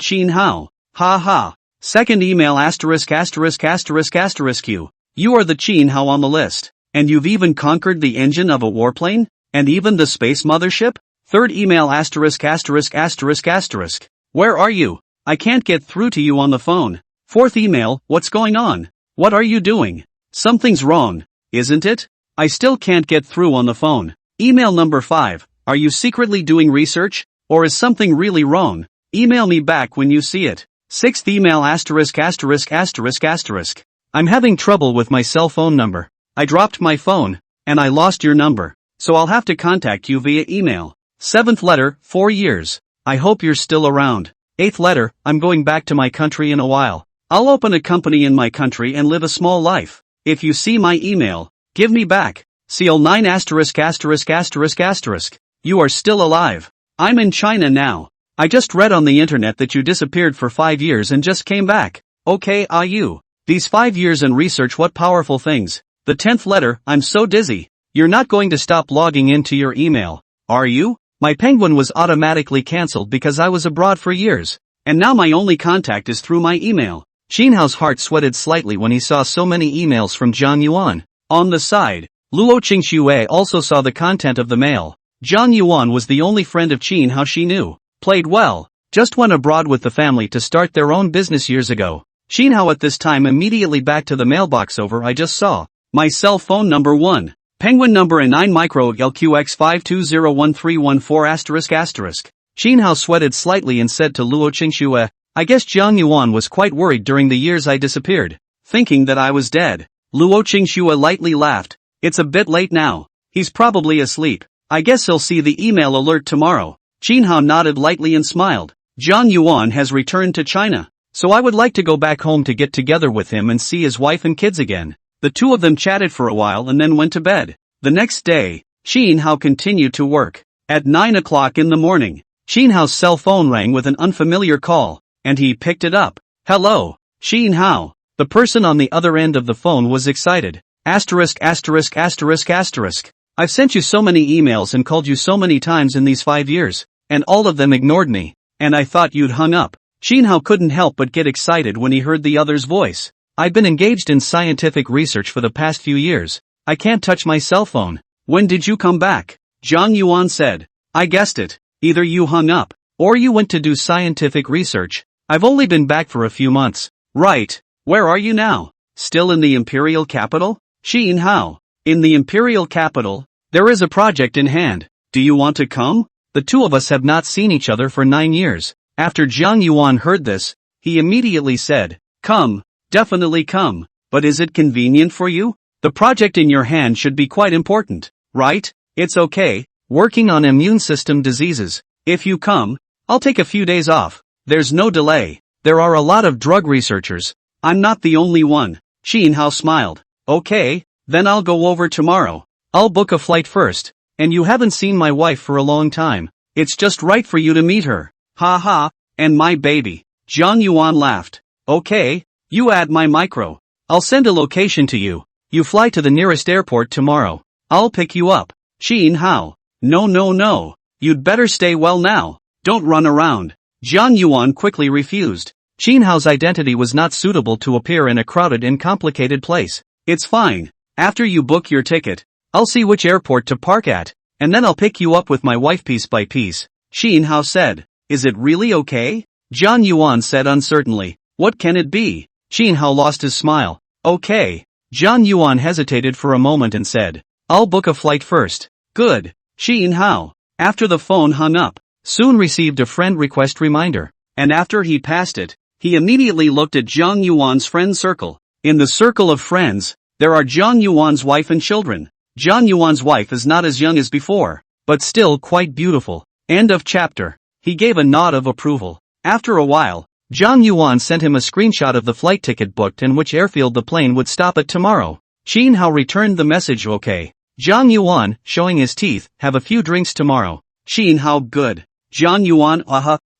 Qin Hao. Ha ha. Second email asterisk asterisk asterisk asterisk you. You are the Qin Hao on the list. And you've even conquered the engine of a warplane? And even the space mothership? Third email asterisk asterisk asterisk asterisk. Where are you? I can't get through to you on the phone. Fourth email, what's going on? What are you doing? Something's wrong, isn't it? I still can't get through on the phone. Email number 5, are you secretly doing research? Or is something really wrong? Email me back when you see it. Sixth email asterisk asterisk asterisk asterisk. I'm having trouble with my cell phone number. I dropped my phone, and I lost your number, so I'll have to contact you via email. Seventh letter, 4 years. I hope you're still around. Eighth letter, I'm going back to my country in a while. I'll open a company in my country and live a small life. If you see my email, give me back. Seal 9 asterisk asterisk asterisk asterisk. You are still alive. I'm in China now. I just read on the internet that you disappeared for 5 years and just came back. Okay, you. These 5 years in research, what powerful things. The 10th letter, I'm so dizzy. You're not going to stop logging into your email, are you? My penguin was automatically cancelled because I was abroad for years, and now my only contact is through my email. Qin Hao's heart sweated slightly when he saw so many emails from Zhang Yuan. On the side, Luo Qingxue also saw the content of the mail. Zhang Yuan was the only friend of Qin Hao she knew. Played well. Just went abroad with the family to start their own business years ago. Qin Hao at this time immediately back to the mailbox over I just saw. My cell phone number 1. Penguin number A9 micro LQX5201314 asterisk asterisk. Qin Hao sweated slightly and said to Luo Qingxue, I guess Zhang Yuan was quite worried during the years I disappeared, thinking that I was dead. Luo Qingxue lightly laughed. It's a bit late now. He's probably asleep. I guess he'll see the email alert tomorrow. Qin Hao nodded lightly and smiled. Zhang Yuan has returned to China, so I would like to go back home to get together with him and see his wife and kids again. The two of them chatted for a while and then went to bed. The next day, Qin Hao continued to work. At 9 o'clock in the morning, Qin Hao's cell phone rang with an unfamiliar call, and he picked it up. Hello, Qin Hao. The person on the other end of the phone was excited. Asterisk asterisk asterisk asterisk. I've sent you so many emails and called you so many times in these 5 years, and all of them ignored me, and I thought you'd hung up. Qin Hao couldn't help but get excited when he heard the other's voice. I've been engaged in scientific research for the past few years. I can't touch my cell phone. When did you come back? Zhang Yuan said. I guessed it. Either you hung up, or you went to do scientific research. I've only been back for a few months. Right. Where are you now? Still in the imperial capital? Qin Hao. In the imperial capital, there is a project in hand. Do you want to come? The two of us have not seen each other for 9 years. After Zhang Yuan heard this, he immediately said, come. Definitely come, but is it convenient for you? The project in your hand should be quite important, right? It's okay, working on immune system diseases. If you come, I'll take a few days off. There's no delay. There are a lot of drug researchers. I'm not the only one. Shin Hao smiled. Okay, then I'll go over tomorrow. I'll book a flight first. And you haven't seen my wife for a long time. It's just right for you to meet her. Ha ha, and my baby. Zhang Yuan laughed. Okay, you add my micro. I'll send a location to you. You fly to the nearest airport tomorrow. I'll pick you up. Shin Hao. No. You'd better stay well now. Don't run around. Zhang Yuan quickly refused. Shin Hao's identity was not suitable to appear in a crowded and complicated place. It's fine. After you book your ticket, I'll see which airport to park at, and then I'll pick you up with my wife piece by piece. Shin Hao said. Is it really okay? Zhang Yuan said uncertainly. What can it be? Shin Hao lost his smile. Okay. Zhang Yuan hesitated for a moment and said. I'll book a flight first. Good. Shin Hao, after the phone hung up, soon received a friend request reminder, and after he passed it, he immediately looked at Zhang Yuan's friend circle. In the circle of friends, there are Zhang Yuan's wife and children. Zhang Yuan's wife is not as young as before, but still quite beautiful. End of chapter. He gave a nod of approval. After a while, Zhang Yuan sent him a screenshot of the flight ticket booked and which airfield the plane would stop at tomorrow. Shin Hao returned the message okay. Zhang Yuan, showing his teeth, have a few drinks tomorrow. Shin Hao good. Zhang Yuan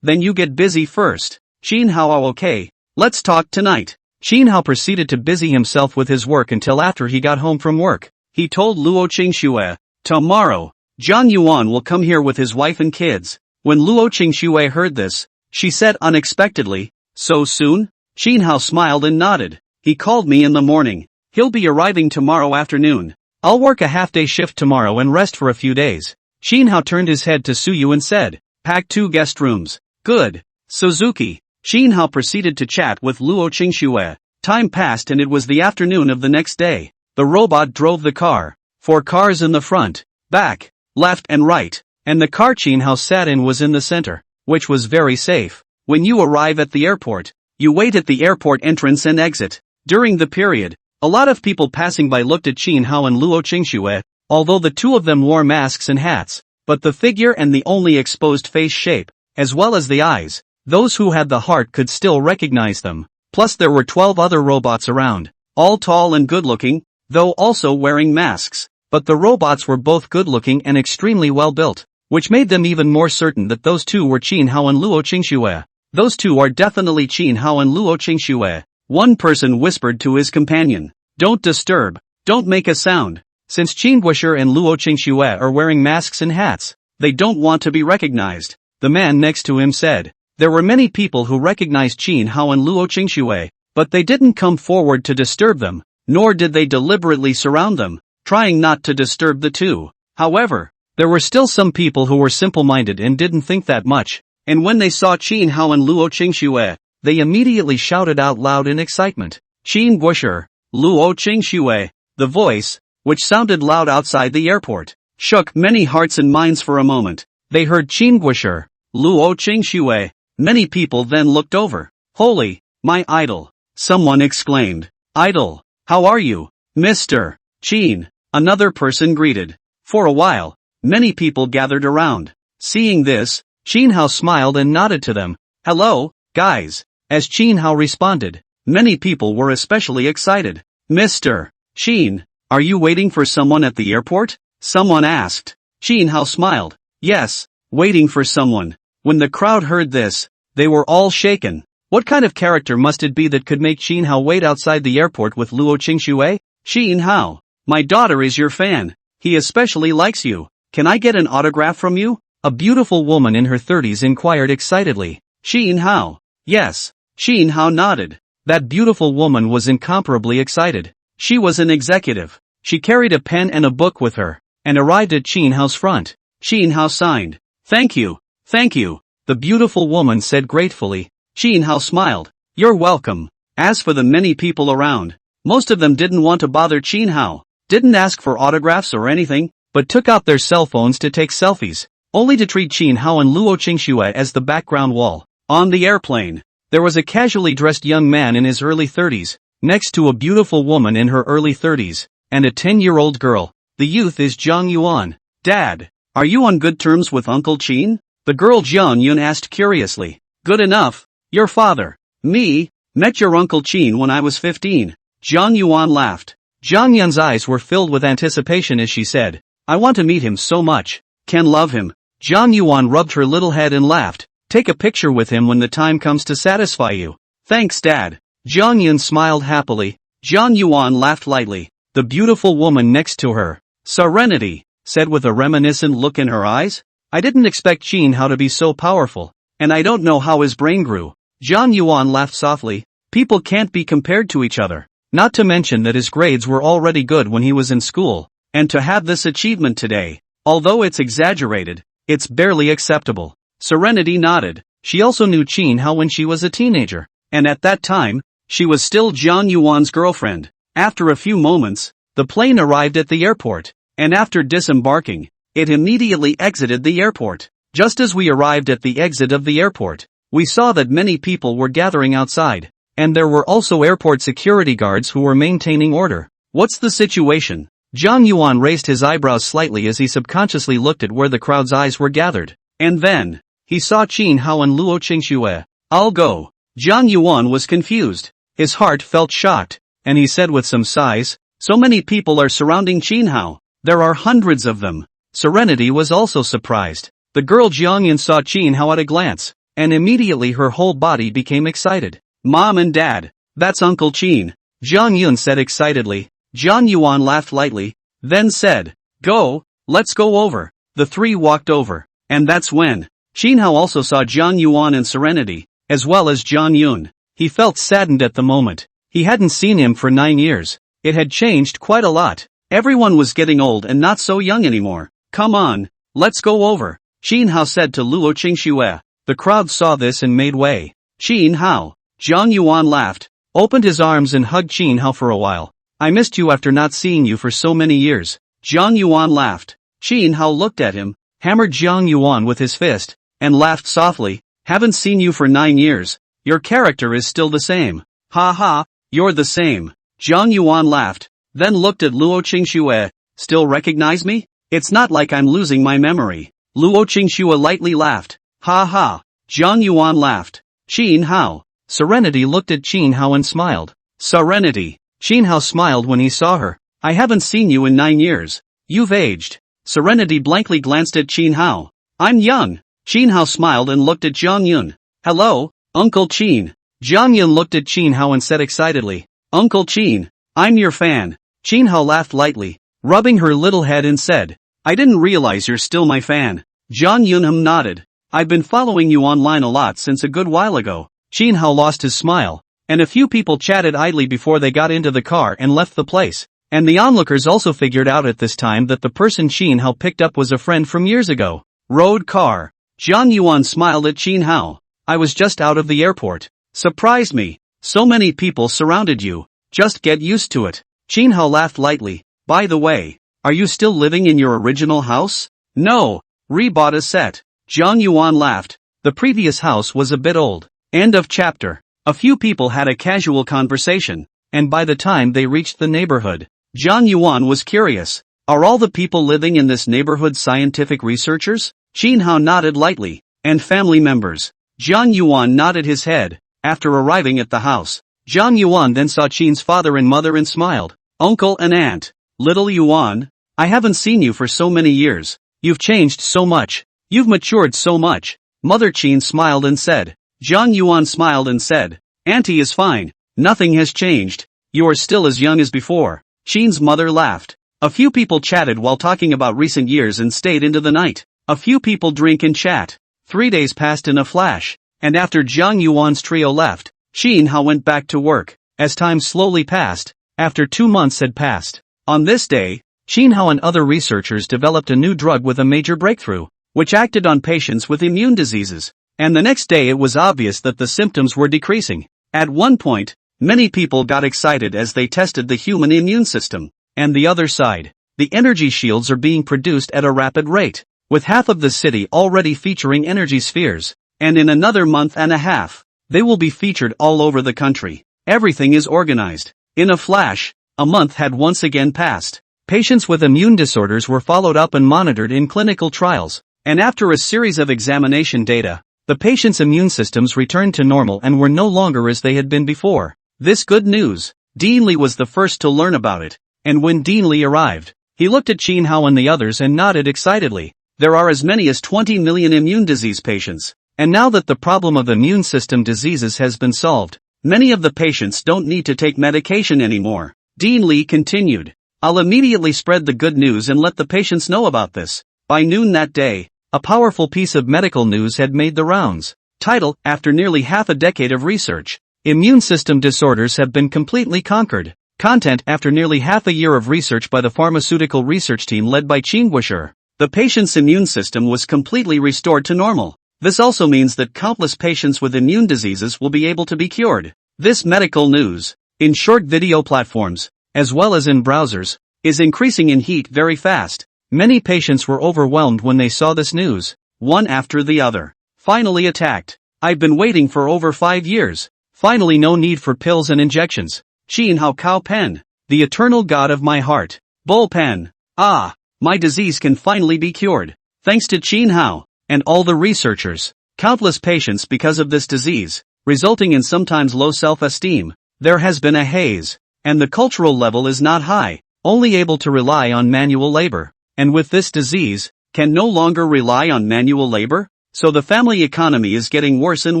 then you get busy first. Shin Hao okay. Let's talk tonight. Shin Hao proceeded to busy himself with his work until after he got home from work. He told Luo Qingxue, tomorrow, Zhang Yuan will come here with his wife and kids. When Luo Qingxue heard this, she said unexpectedly, so soon? Shin Hao smiled and nodded. He called me in the morning. He'll be arriving tomorrow afternoon. I'll work a half-day shift tomorrow and rest for a few days. Shin Hao turned his head to Suyu and said, pack 2 guest rooms. Good. Suzuki. Shin Hao proceeded to chat with Luo Qingxue. Time passed and it was the afternoon of the next day. The robot drove the car. 4 cars in the front, back, left and right, and the car Shin Hao sat in was in the center, which was very safe. When you arrive at the airport, you wait at the airport entrance and exit. During the period, a lot of people passing by looked at Shin Hao and Luo Qingxue, although the two of them wore masks and hats, but the figure and the only exposed face shape, as well as the eyes, those who had the heart could still recognize them. Plus there were 12 other robots around, all tall and good-looking, though also wearing masks, but the robots were both good-looking and extremely well-built, which made them even more certain that those two were Shin Hao and Luo Qingxue. Those two are definitely Shin Hao and Luo Qingxue. One person whispered to his companion, don't disturb, don't make a sound. Since Qin Guisher and Luo Qingxue are wearing masks and hats, they don't want to be recognized. The man next to him said, there were many people who recognized Shin Hao and Luo Qingxue, but they didn't come forward to disturb them, nor did they deliberately surround them, trying not to disturb the two. However, there were still some people who were simple-minded and didn't think that much, and when they saw Shin Hao and Luo Qingxue, they immediately shouted out loud in excitement. Qin Guisher, Luo Qingxue. The voice, which sounded loud outside the airport, shook many hearts and minds for a moment. They heard Qin Guisher, Luo Qingxue. Many people then looked over. Holy, my idol! Someone exclaimed. Idol, how are you, Mr. Qin? Another person greeted. For a while, many people gathered around. Seeing this, Shin Hao smiled and nodded to them. Hello, guys. As Shin Hao responded, many people were especially excited. Mr. Qin, are you waiting for someone at the airport? Someone asked. Shin Hao smiled. Yes, waiting for someone. When the crowd heard this, they were all shaken. What kind of character must it be that could make Shin Hao wait outside the airport with Luo Qingxue? Shin Hao, my daughter is your fan. He especially likes you. Can I get an autograph from you? A beautiful woman in her 30s inquired excitedly. Shin Hao. Yes. Shin Hao nodded. That beautiful woman was incomparably excited. She was an executive. She carried a pen and a book with her, and arrived at Shin Hao's front. Shin Hao signed. Thank you. Thank you. The beautiful woman said gratefully. Shin Hao smiled. You're welcome. As for the many people around, most of them didn't want to bother Shin Hao, didn't ask for autographs or anything, but took out their cell phones to take selfies, only to treat Shin Hao and Luo Qingxue as the background wall. On the airplane, there was a casually dressed young man in his early 30s, next to a beautiful woman in her early 30s, and a 10-year-old girl. The youth is Jiang Yuan. Dad, are you on good terms with Uncle Qin? The girl Jiang Yun asked curiously. Good enough. Your father. Me, met your Uncle Qin when I was 15. Jiang Yuan laughed. Jiang Yun's eyes were filled with anticipation as she said, I want to meet him so much. Can love him. Jiang Yuan rubbed her little head and laughed. Take a picture with him when the time comes to satisfy you. Thanks, Dad. Jiang Yun smiled happily. Jiang Yuan laughed lightly. The beautiful woman next to her, Serenity, said with a reminiscent look in her eyes. I didn't expect Qin Hao to be so powerful, and I don't know how his brain grew. Jiang Yuan laughed softly. People can't be compared to each other. Not to mention that his grades were already good when he was in school, and to have this achievement today, although it's exaggerated, it's barely acceptable. Serenity nodded. She also knew Qin Hao when she was a teenager, and at that time, she was still Jiang Yuan's girlfriend. After a few moments, the plane arrived at the airport, and after disembarking, it immediately exited the airport. Just as we arrived at the exit of the airport, we saw that many people were gathering outside, and there were also airport security guards who were maintaining order. What's the situation? Jiang Yuan raised his eyebrows slightly as he subconsciously looked at where the crowd's eyes were gathered. And then, he saw Qin Hao and Luo Qingxue. I'll go. Jiang Yuan was confused. His heart felt shocked, and he said with some sighs, so many people are surrounding Qin Hao. There are hundreds of them. Serenity was also surprised. The girl Jiang Yun saw Qin Hao at a glance, and immediately her whole body became excited. Mom and Dad, that's Uncle Qin, Jiang Yun said excitedly. Jiang Yuan laughed lightly, then said, Go, let's go over. The three walked over, and that's when Qin Hao also saw Jiang Yuan and Serenity, as well as Jiang Yun. He felt saddened at the moment. He hadn't seen him for 9 years. It had changed quite a lot. Everyone was getting old and not so young anymore. Come on, let's go over, Qin Hao said to Luo Qingxue. The crowd saw this and made way. Qin Hao. Jiang Yuan laughed, opened his arms and hugged Qin Hao for a while. I missed you after not seeing you for so many years. Jiang Yuan laughed. Qin Hao looked at him, hammered Jiang Yuan with his fist, and laughed softly. Haven't seen you for 9 years. Your character is still the same. Ha ha, you're the same. Jiang Yuan laughed, then looked at Luo Qingxue. Still recognize me? It's not like I'm losing my memory. Luo Qingxue lightly laughed. Ha ha. Jiang Yuan laughed. Qin Hao. Serenity looked at Qin Hao and smiled. Serenity. Qin Hao smiled when he saw her. I haven't seen you in 9 years. You've aged. Serenity blankly glanced at Qin Hao. I'm young. Qin Hao smiled and looked at Jiang Yun. Hello, Uncle Qin. Jiang Yun looked at Qin Hao and said excitedly, Uncle Qin, I'm your fan. Qin Hao laughed lightly, rubbing her little head and said, I didn't realize you're still my fan. Jiang Yun nodded. I've been following you online a lot since a good while ago. Qin Hao lost his smile, and a few people chatted idly before they got into the car and left the place. And the onlookers also figured out at this time that the person Qin Hao picked up was a friend from years ago. Road car. Jiang Yuan smiled at Qin Hao. I was just out of the airport. Surprised me. So many people surrounded you. Just get used to it. Qin Hao laughed lightly. By the way, are you still living in your original house? No. Re-bought a set. Jiang Yuan laughed. The previous house was a bit old. End of chapter. A few people had a casual conversation, and by the time they reached the neighborhood, Jiang Yuan was curious. Are all the people living in this neighborhood scientific researchers? Qin Hao nodded lightly. And family members. Jiang Yuan nodded his head. After arriving at the house, Jiang Yuan then saw Qin's father and mother and smiled. Uncle and aunt. Little Yuan, I haven't seen you for so many years. You've changed so much. You've matured so much. Mother Qin smiled and said. Jiang Yuan smiled and said, Auntie is fine. Nothing has changed. You are still as young as before. Qin's mother laughed. A few people chatted while talking about recent years and stayed into the night. A few people drink and chat. 3 days passed in a flash, and after Jiang Yuan's trio left, Qin Hao went back to work. As time slowly passed, after 2 months had passed. On this day, Qin Hao and other researchers developed a new drug with a major breakthrough, which acted on patients with immune diseases. And the next day it was obvious that the symptoms were decreasing. At one point, many people got excited as they tested the human immune system. And the other side, the energy shields are being produced at a rapid rate, with half of the city already featuring energy spheres. And in another month and a half, they will be featured all over the country. Everything is organized. In a flash, a month had once again passed. Patients with immune disorders were followed up and monitored in clinical trials, and after a series of examination data, the patient's immune systems returned to normal and were no longer as they had been before. This good news. Dean Li was the first to learn about it, and when Dean Li arrived, he looked at Qin Hao and the others and nodded excitedly. There are as many as 20 million immune disease patients, and now that the problem of immune system diseases has been solved, many of the patients don't need to take medication anymore. Dean Li continued. I'll immediately spread the good news and let the patients know about this. By noon that day, a powerful piece of medical news had made the rounds. Title: After nearly half a decade of research, immune system disorders have been completely conquered. Content: After nearly half a year of research by the pharmaceutical research team led by Qin Guisher, the patient's immune system was completely restored to normal. This also means that countless patients with immune diseases will be able to be cured. This medical news, in short video platforms, as well as in browsers, is increasing in heat very fast. Many patients were overwhelmed when they saw this news, one after the other. Finally attacked. I've been waiting for over 5 years. Finally no need for pills and injections. Qin Hao Kao Pen, the eternal god of my heart. Bull Pen. Ah, my disease can finally be cured. Thanks to Qin Hao and all the researchers. Countless patients because of this disease, resulting in sometimes low self-esteem. There has been a haze, and the cultural level is not high, only able to rely on manual labor. And with this disease, can no longer rely on manual labor? So the family economy is getting worse and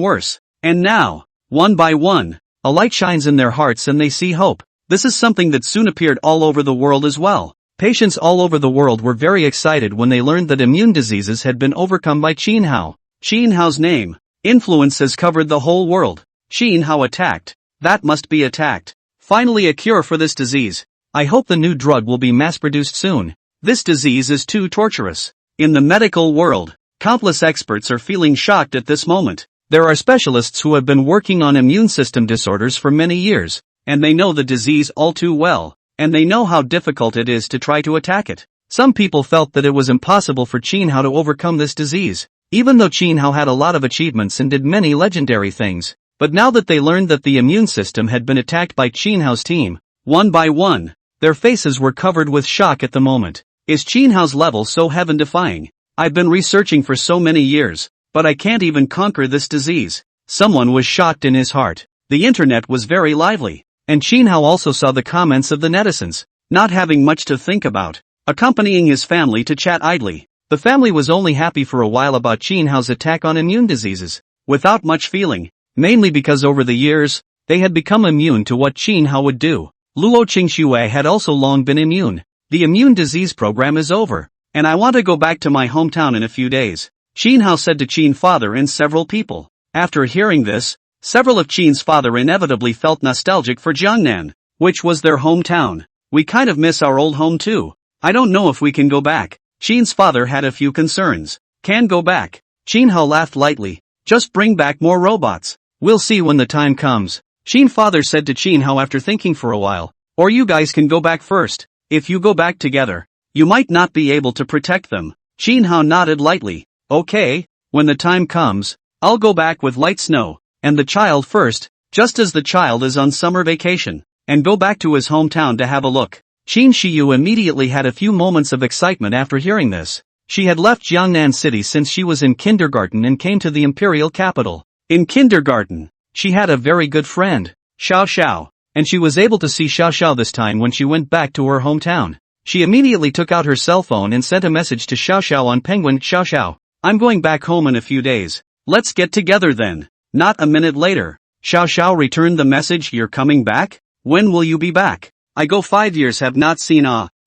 worse. And now, one by one, a light shines in their hearts and they see hope. This is something that soon appeared all over the world as well. Patients all over the world were very excited when they learned that immune diseases had been overcome by Qin Hao. Qin Hao's name, influence has covered the whole world. Qin Hao attacked. That must be attacked. Finally a cure for this disease. I hope the new drug will be mass-produced soon. This disease is too torturous. In the medical world, countless experts are feeling shocked at this moment. There are specialists who have been working on immune system disorders for many years, and they know the disease all too well, and they know how difficult it is to try to attack it. Some people felt that it was impossible for Qin Hao to overcome this disease, even though Qin Hao had a lot of achievements and did many legendary things. But now that they learned that the immune system had been attacked by Qin Hao's team, one by one, their faces were covered with shock at the moment. Is Qin Hao's level so heaven-defying? I've been researching for so many years, but I can't even conquer this disease. Someone was shocked in his heart. The internet was very lively, and Qin Hao also saw the comments of the netizens, not having much to think about, accompanying his family to chat idly. The family was only happy for a while about Qin Hao's attack on immune diseases, without much feeling, mainly because over the years, they had become immune to what Qin Hao would do. Luo Qingxue had also long been immune. The immune disease program is over, and I want to go back to my hometown in a few days, Qin Hao said to Qin father and several people. After hearing this, several of Qin's father inevitably felt nostalgic for Jiangnan, which was their hometown. We kind of miss our old home too. I don't know if we can go back. Qin's father had a few concerns. Can go back. Qin Hao laughed lightly. Just bring back more robots. We'll see when the time comes. Qin father said to Qin Hao after thinking for a while. Or you guys can go back first. If you go back together, you might not be able to protect them. Qin Hao nodded lightly. Okay, when the time comes, I'll go back with light snow, and the child first, just as the child is on summer vacation, and go back to his hometown to have a look. Qin Shiyu immediately had a few moments of excitement after hearing this. She had left Jiangnan City since she was in kindergarten and came to the imperial capital. In kindergarten, she had a very good friend, Xiao Xiao, and she was able to see Xiao Xiao this time when she went back to her hometown. She immediately took out her cell phone and sent a message to Xiao Xiao on Penguin. Xiao Xiao, I'm going back home in a few days. Let's get together then. Not a minute later, Xiao Xiao returned the message. You're coming back? When will you be back? I go 5 years have not seen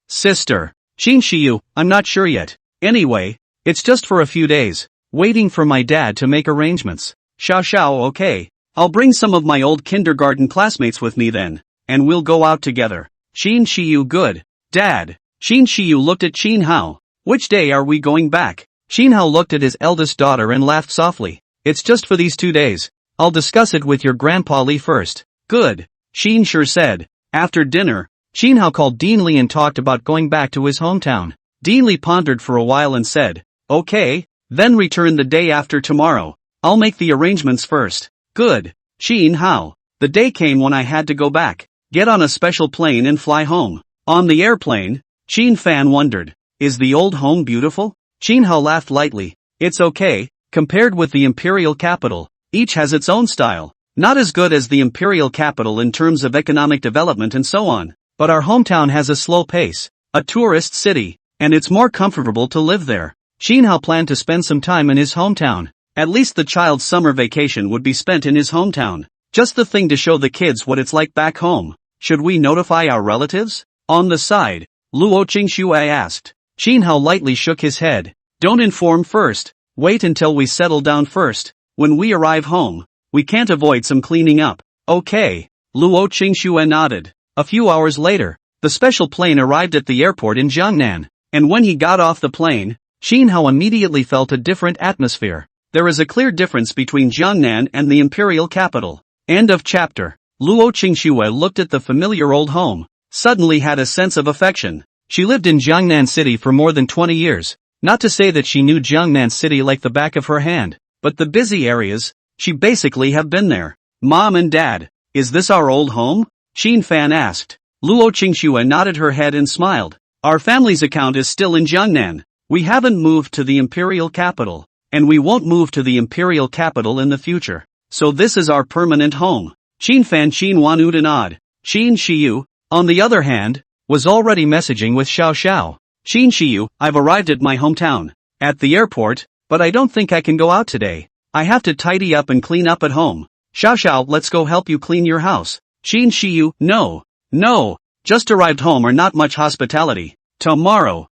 sister. Qin Shiyu, I'm not sure yet. Anyway, it's just for a few days. Waiting for my dad to make arrangements. Xiao Xiao, okay. I'll bring some of my old kindergarten classmates with me then, and we'll go out together. Qin Shiyu, good. Dad. Qin Shiyu looked at Qin Hao. Which day are we going back? Qin Hao looked at his eldest daughter and laughed softly. It's just for these 2 days. I'll discuss it with your grandpa Li first. Good. Qin sure said. After dinner, Qin Hao called Dean Li and talked about going back to his hometown. Dean Li pondered for a while and said, okay, then return the day after tomorrow. I'll make the arrangements first. Good. Qin Hao. The day came when I had to go back, get on a special plane and fly home. On the airplane, Chin Fan wondered, is the old home beautiful? Chin Hao laughed lightly, it's okay, compared with the imperial capital, each has its own style. Not as good as the imperial capital in terms of economic development and so on, but our hometown has a slow pace, a tourist city, and it's more comfortable to live there. Chin Hao planned to spend some time in his hometown. At least the child's summer vacation would be spent in his hometown. Just the thing to show the kids what it's like back home. Should we notify our relatives? On the side, Luo Qingxue asked. Chin Hao lightly shook his head. Don't inform first. Wait until we settle down first. When we arrive home, we can't avoid some cleaning up. Okay. Luo Qingxue nodded. A few hours later, the special plane arrived at the airport in Jiangnan. And when he got off the plane, Chin Hao immediately felt a different atmosphere. There is a clear difference between Jiangnan and the imperial capital. End of chapter. Luo Qingxue looked at the familiar old home, suddenly had a sense of affection. She lived in Jiangnan City for more than 20 years. Not to say that she knew Jiangnan City like the back of her hand, but the busy areas, she basically have been there. Mom and Dad, is this our old home? Chin Fan asked. Luo Qingxue nodded her head and smiled. Our family's account is still in Jiangnan. We haven't moved to the imperial capital, and we won't move to the imperial capital in the future. So this is our permanent home. Chin Fan Chin Wanu to nod. Chin Shiyu, on the other hand, was already messaging with Xiao Xiao. Chin Shiyu, I've arrived at my hometown, at the airport, but I don't think I can go out today. I have to tidy up and clean up at home. Xiao Xiao, let's go help you clean your house. Chin Shiyu, no, just arrived home or not much hospitality. Tomorrow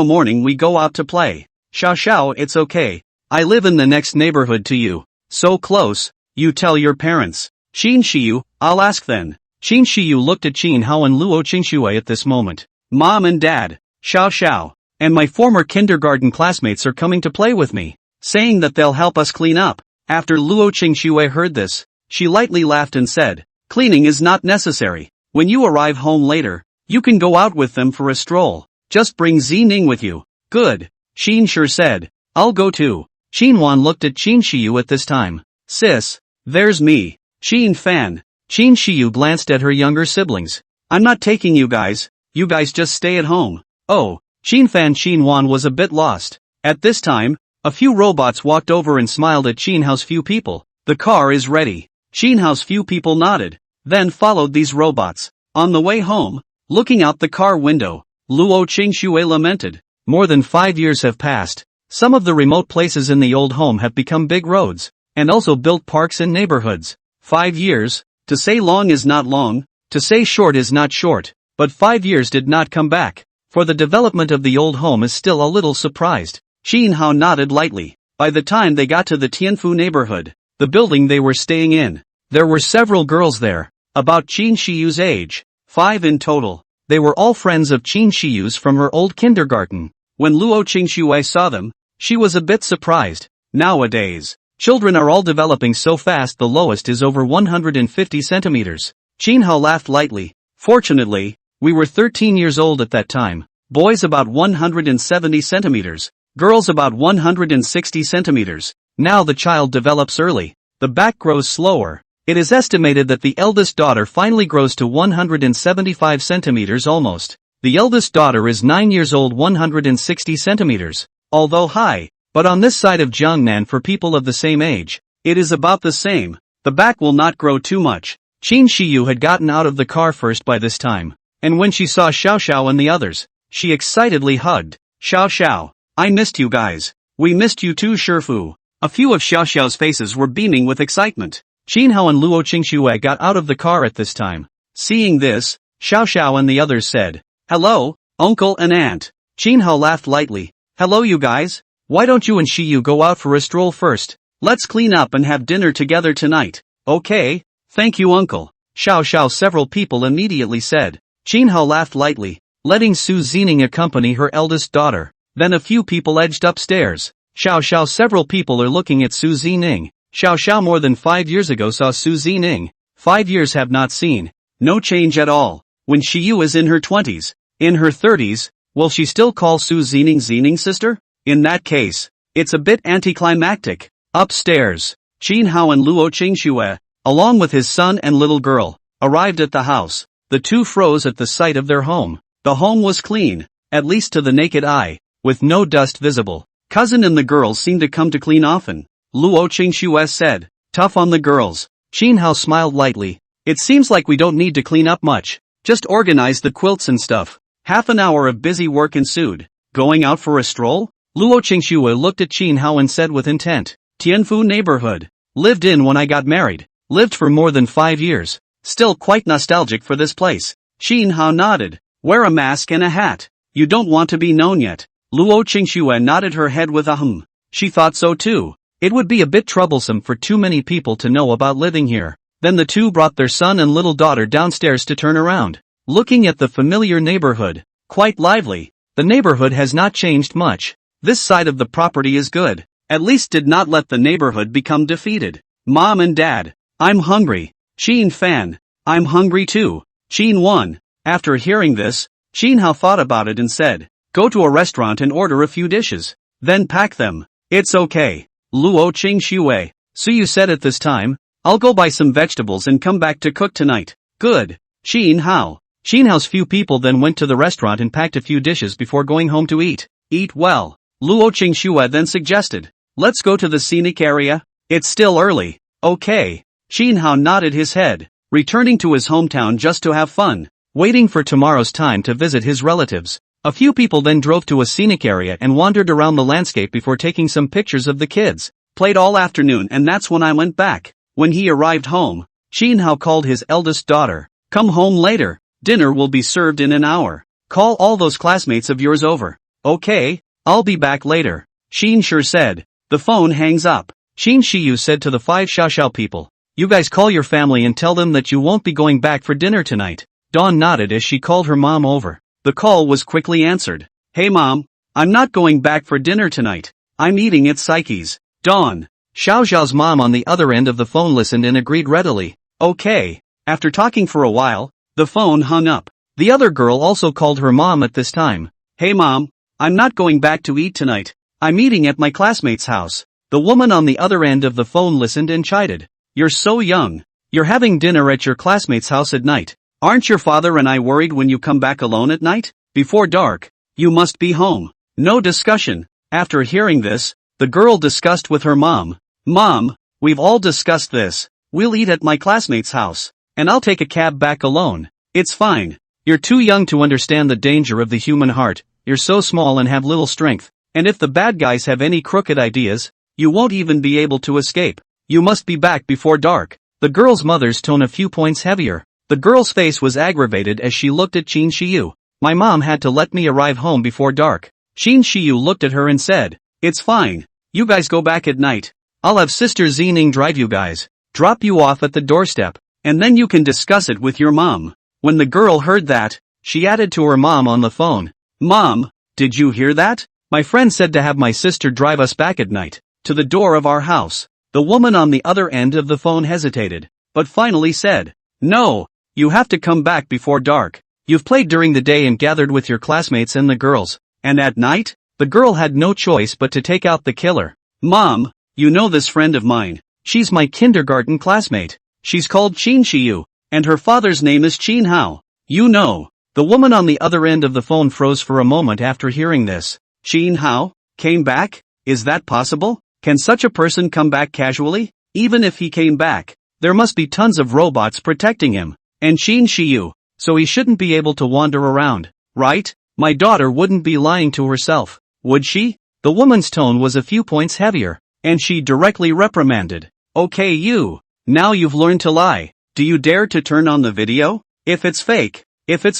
morning we go out to play. Xiao Xiao, it's okay. I live in the next neighborhood to you. So close, you tell your parents. Chin Shiyu, I'll ask then. Chin Shiyu looked at Chin Hao and Luo Qingxue at this moment. Mom and Dad, Xiao Xiao, and my former kindergarten classmates are coming to play with me, saying that they'll help us clean up. After Luo Qingxue heard this, she lightly laughed and said, cleaning is not necessary. When you arrive home later, you can go out with them for a stroll. Just bring Zining with you. Good. Chin sure said, I'll go too. Chin Wan looked at Chin Shiyu at this time. Sis, there's me. Chin Fan. Chin Shiyu glanced at her younger siblings. I'm not taking you guys just stay at home. Oh, Chin Fan Chin Wan was a bit lost. At this time, a few robots walked over and smiled at Chin Hao's few people. The car is ready. Chin Hao's few people nodded, then followed these robots. On the way home, looking out the car window, Luo Qingxue lamented. More than 5 years have passed. Some of the remote places in the old home have become big roads, and also built parks and neighborhoods. 5 years, to say long is not long, to say short is not short, but 5 years did not come back. For the development of the old home is still a little surprised. Chin Hao nodded lightly. By the time they got to the Tianfu neighborhood, the building they were staying in, there were several girls there, about Chin Shiyu's age, 5 in total. They were all friends of Chin Shiyu's from her old kindergarten. When Luo Qingxue saw them, she was a bit surprised. Nowadays, children are all developing so fast, the lowest is over 150 centimeters. Chin Hao laughed lightly. Fortunately, we were 13 years old at that time. Boys about 170 centimeters, girls about 160 centimeters. Now the child develops early. The back grows slower. It is estimated that the eldest daughter finally grows to 175 centimeters almost. The eldest daughter is 9 years old, 160 centimeters. Although high, but on this side of Jiangnan for people of the same age, it is about the same. The back will not grow too much. Chin Shiyu had gotten out of the car first by this time, and when she saw Xiao Xiao and the others, she excitedly hugged. Xiao Xiao, I missed you guys. We missed you too, Shifu. A few of Xiao Xiao's faces were beaming with excitement. Chin Hao and Luo Qingxue got out of the car at this time. Seeing this, Xiao Xiao and the others said, hello, uncle and aunt. Chin Hao laughed lightly. Hello you guys. Why don't you and Shiyu go out for a stroll first? Let's clean up and have dinner together tonight. Okay, thank you uncle. Xiao Xiao several people immediately said. Chin Hao laughed lightly, letting Su Zining accompany her eldest daughter. Then a few people edged upstairs. Xiao Xiao several people are looking at Su Zining. Xiao Xiao more than 5 years ago saw Su Zining. 5 years have not seen. No change at all. When Shiyu is in her 20s, in her 30s, will she still call Su Zining Zining sister? In that case, it's a bit anticlimactic. Upstairs, Chin Hao and Luo Qingxue, along with his son and little girl, arrived at the house. The two froze at the sight of their home. The home was clean, at least to the naked eye, with no dust visible. Cousin and the girls seemed to come to clean often. Luo Qingxue said. Tough on the girls. Qin Hao smiled lightly. It seems like we don't need to clean up much. Just organize the quilts and stuff. Half an hour of busy work ensued. Going out for a stroll? Luo Qingxue looked at Qin Hao and said with intent. Tianfu neighborhood. Lived in when I got married. Lived for more than 5 years. Still quite nostalgic for this place. Qin Hao nodded. Wear a mask and a hat. You don't want to be known yet. Luo Qingxue nodded her head with a hum. She thought so too. It would be a bit troublesome for too many people to know about living here. Then the two brought their son and little daughter downstairs to turn around. Looking at the familiar neighborhood. Quite lively. The neighborhood has not changed much. This side of the property is good. At least did not let the neighborhood become defeated. Mom and Dad. I'm hungry. Qin Fan. I'm hungry too. Qin 1. After hearing this, Qin Hao thought about it and said, go to a restaurant and order a few dishes. Then pack them. It's okay. Luo Qingxue. So you said at this time? I'll go buy some vegetables and come back to cook tonight. Good. Qin Hao. Qin Hao's few people then went to the restaurant and packed a few dishes before going home to eat. Eat well. Luo Qingxue then suggested. Let's go to the scenic area. It's still early. Okay. Qin Hao nodded his head, returning to his hometown just to have fun, waiting for tomorrow's time to visit his relatives. A few people then drove to a scenic area and wandered around the landscape before taking some pictures of the kids. Played all afternoon and that's when I went back. When he arrived home, Qin Hao called his eldest daughter. Come home later. Dinner will be served in an hour. Call all those classmates of yours over. Okay, I'll be back later. Qin sure said. The phone hangs up. Qin Shiyu said to the 5 Xiaoxiao people. You guys call your family and tell them that you won't be going back for dinner tonight. Dawn nodded as she called her mom over. The call was quickly answered. Hey mom, I'm not going back for dinner tonight. I'm eating at Psyche's. Dawn. Xiao Xiao's mom on the other end of the phone listened and agreed readily. Okay. After talking for a while, the phone hung up. The other girl also called her mom at this time. Hey mom, I'm not going back to eat tonight. I'm eating at my classmate's house. The woman on the other end of the phone listened and chided. You're so young. You're having dinner at your classmate's house at night. Aren't your father and I worried when you come back alone at night? Before dark. You must be home. No discussion. After hearing this, the girl discussed with her mom. Mom, we've all discussed this. We'll eat at my classmate's house. And I'll take a cab back alone. It's fine. You're too young to understand the danger of the human heart. You're so small and have little strength. And if the bad guys have any crooked ideas, you won't even be able to escape. You must be back before dark. The girl's mother's tone a few points heavier. The girl's face was aggravated as she looked at Qin Shiyu. My mom had to let me arrive home before dark. Qin Shiyu looked at her and said, it's fine. You guys go back at night. I'll have Sister Zining drive you guys. Drop you off at the doorstep. And then you can discuss it with your mom. When the girl heard that, she added to her mom on the phone. Mom, did you hear that? My friend said to have my sister drive us back at night, to the door of our house. The woman on the other end of the phone hesitated, but finally said, no, you have to come back before dark. You've played during the day and gathered with your classmates and the girls, and at night? The girl had no choice but to take out the killer. Mom, you know this friend of mine. She's my kindergarten classmate. She's called Qin Shiyu, and her father's name is Qin Hao. You know. The woman on the other end of the phone froze for a moment after hearing this. Qin Hao? Came back? Is that possible? Can such a person come back casually? Even if he came back, there must be tons of robots protecting him. And Qin Shiyu, so he shouldn't be able to wander around, right? My daughter wouldn't be lying to herself, would she? The woman's tone was a few points heavier, and she directly reprimanded. Okay you, now you've learned to lie. Do you dare to turn on the video? If it's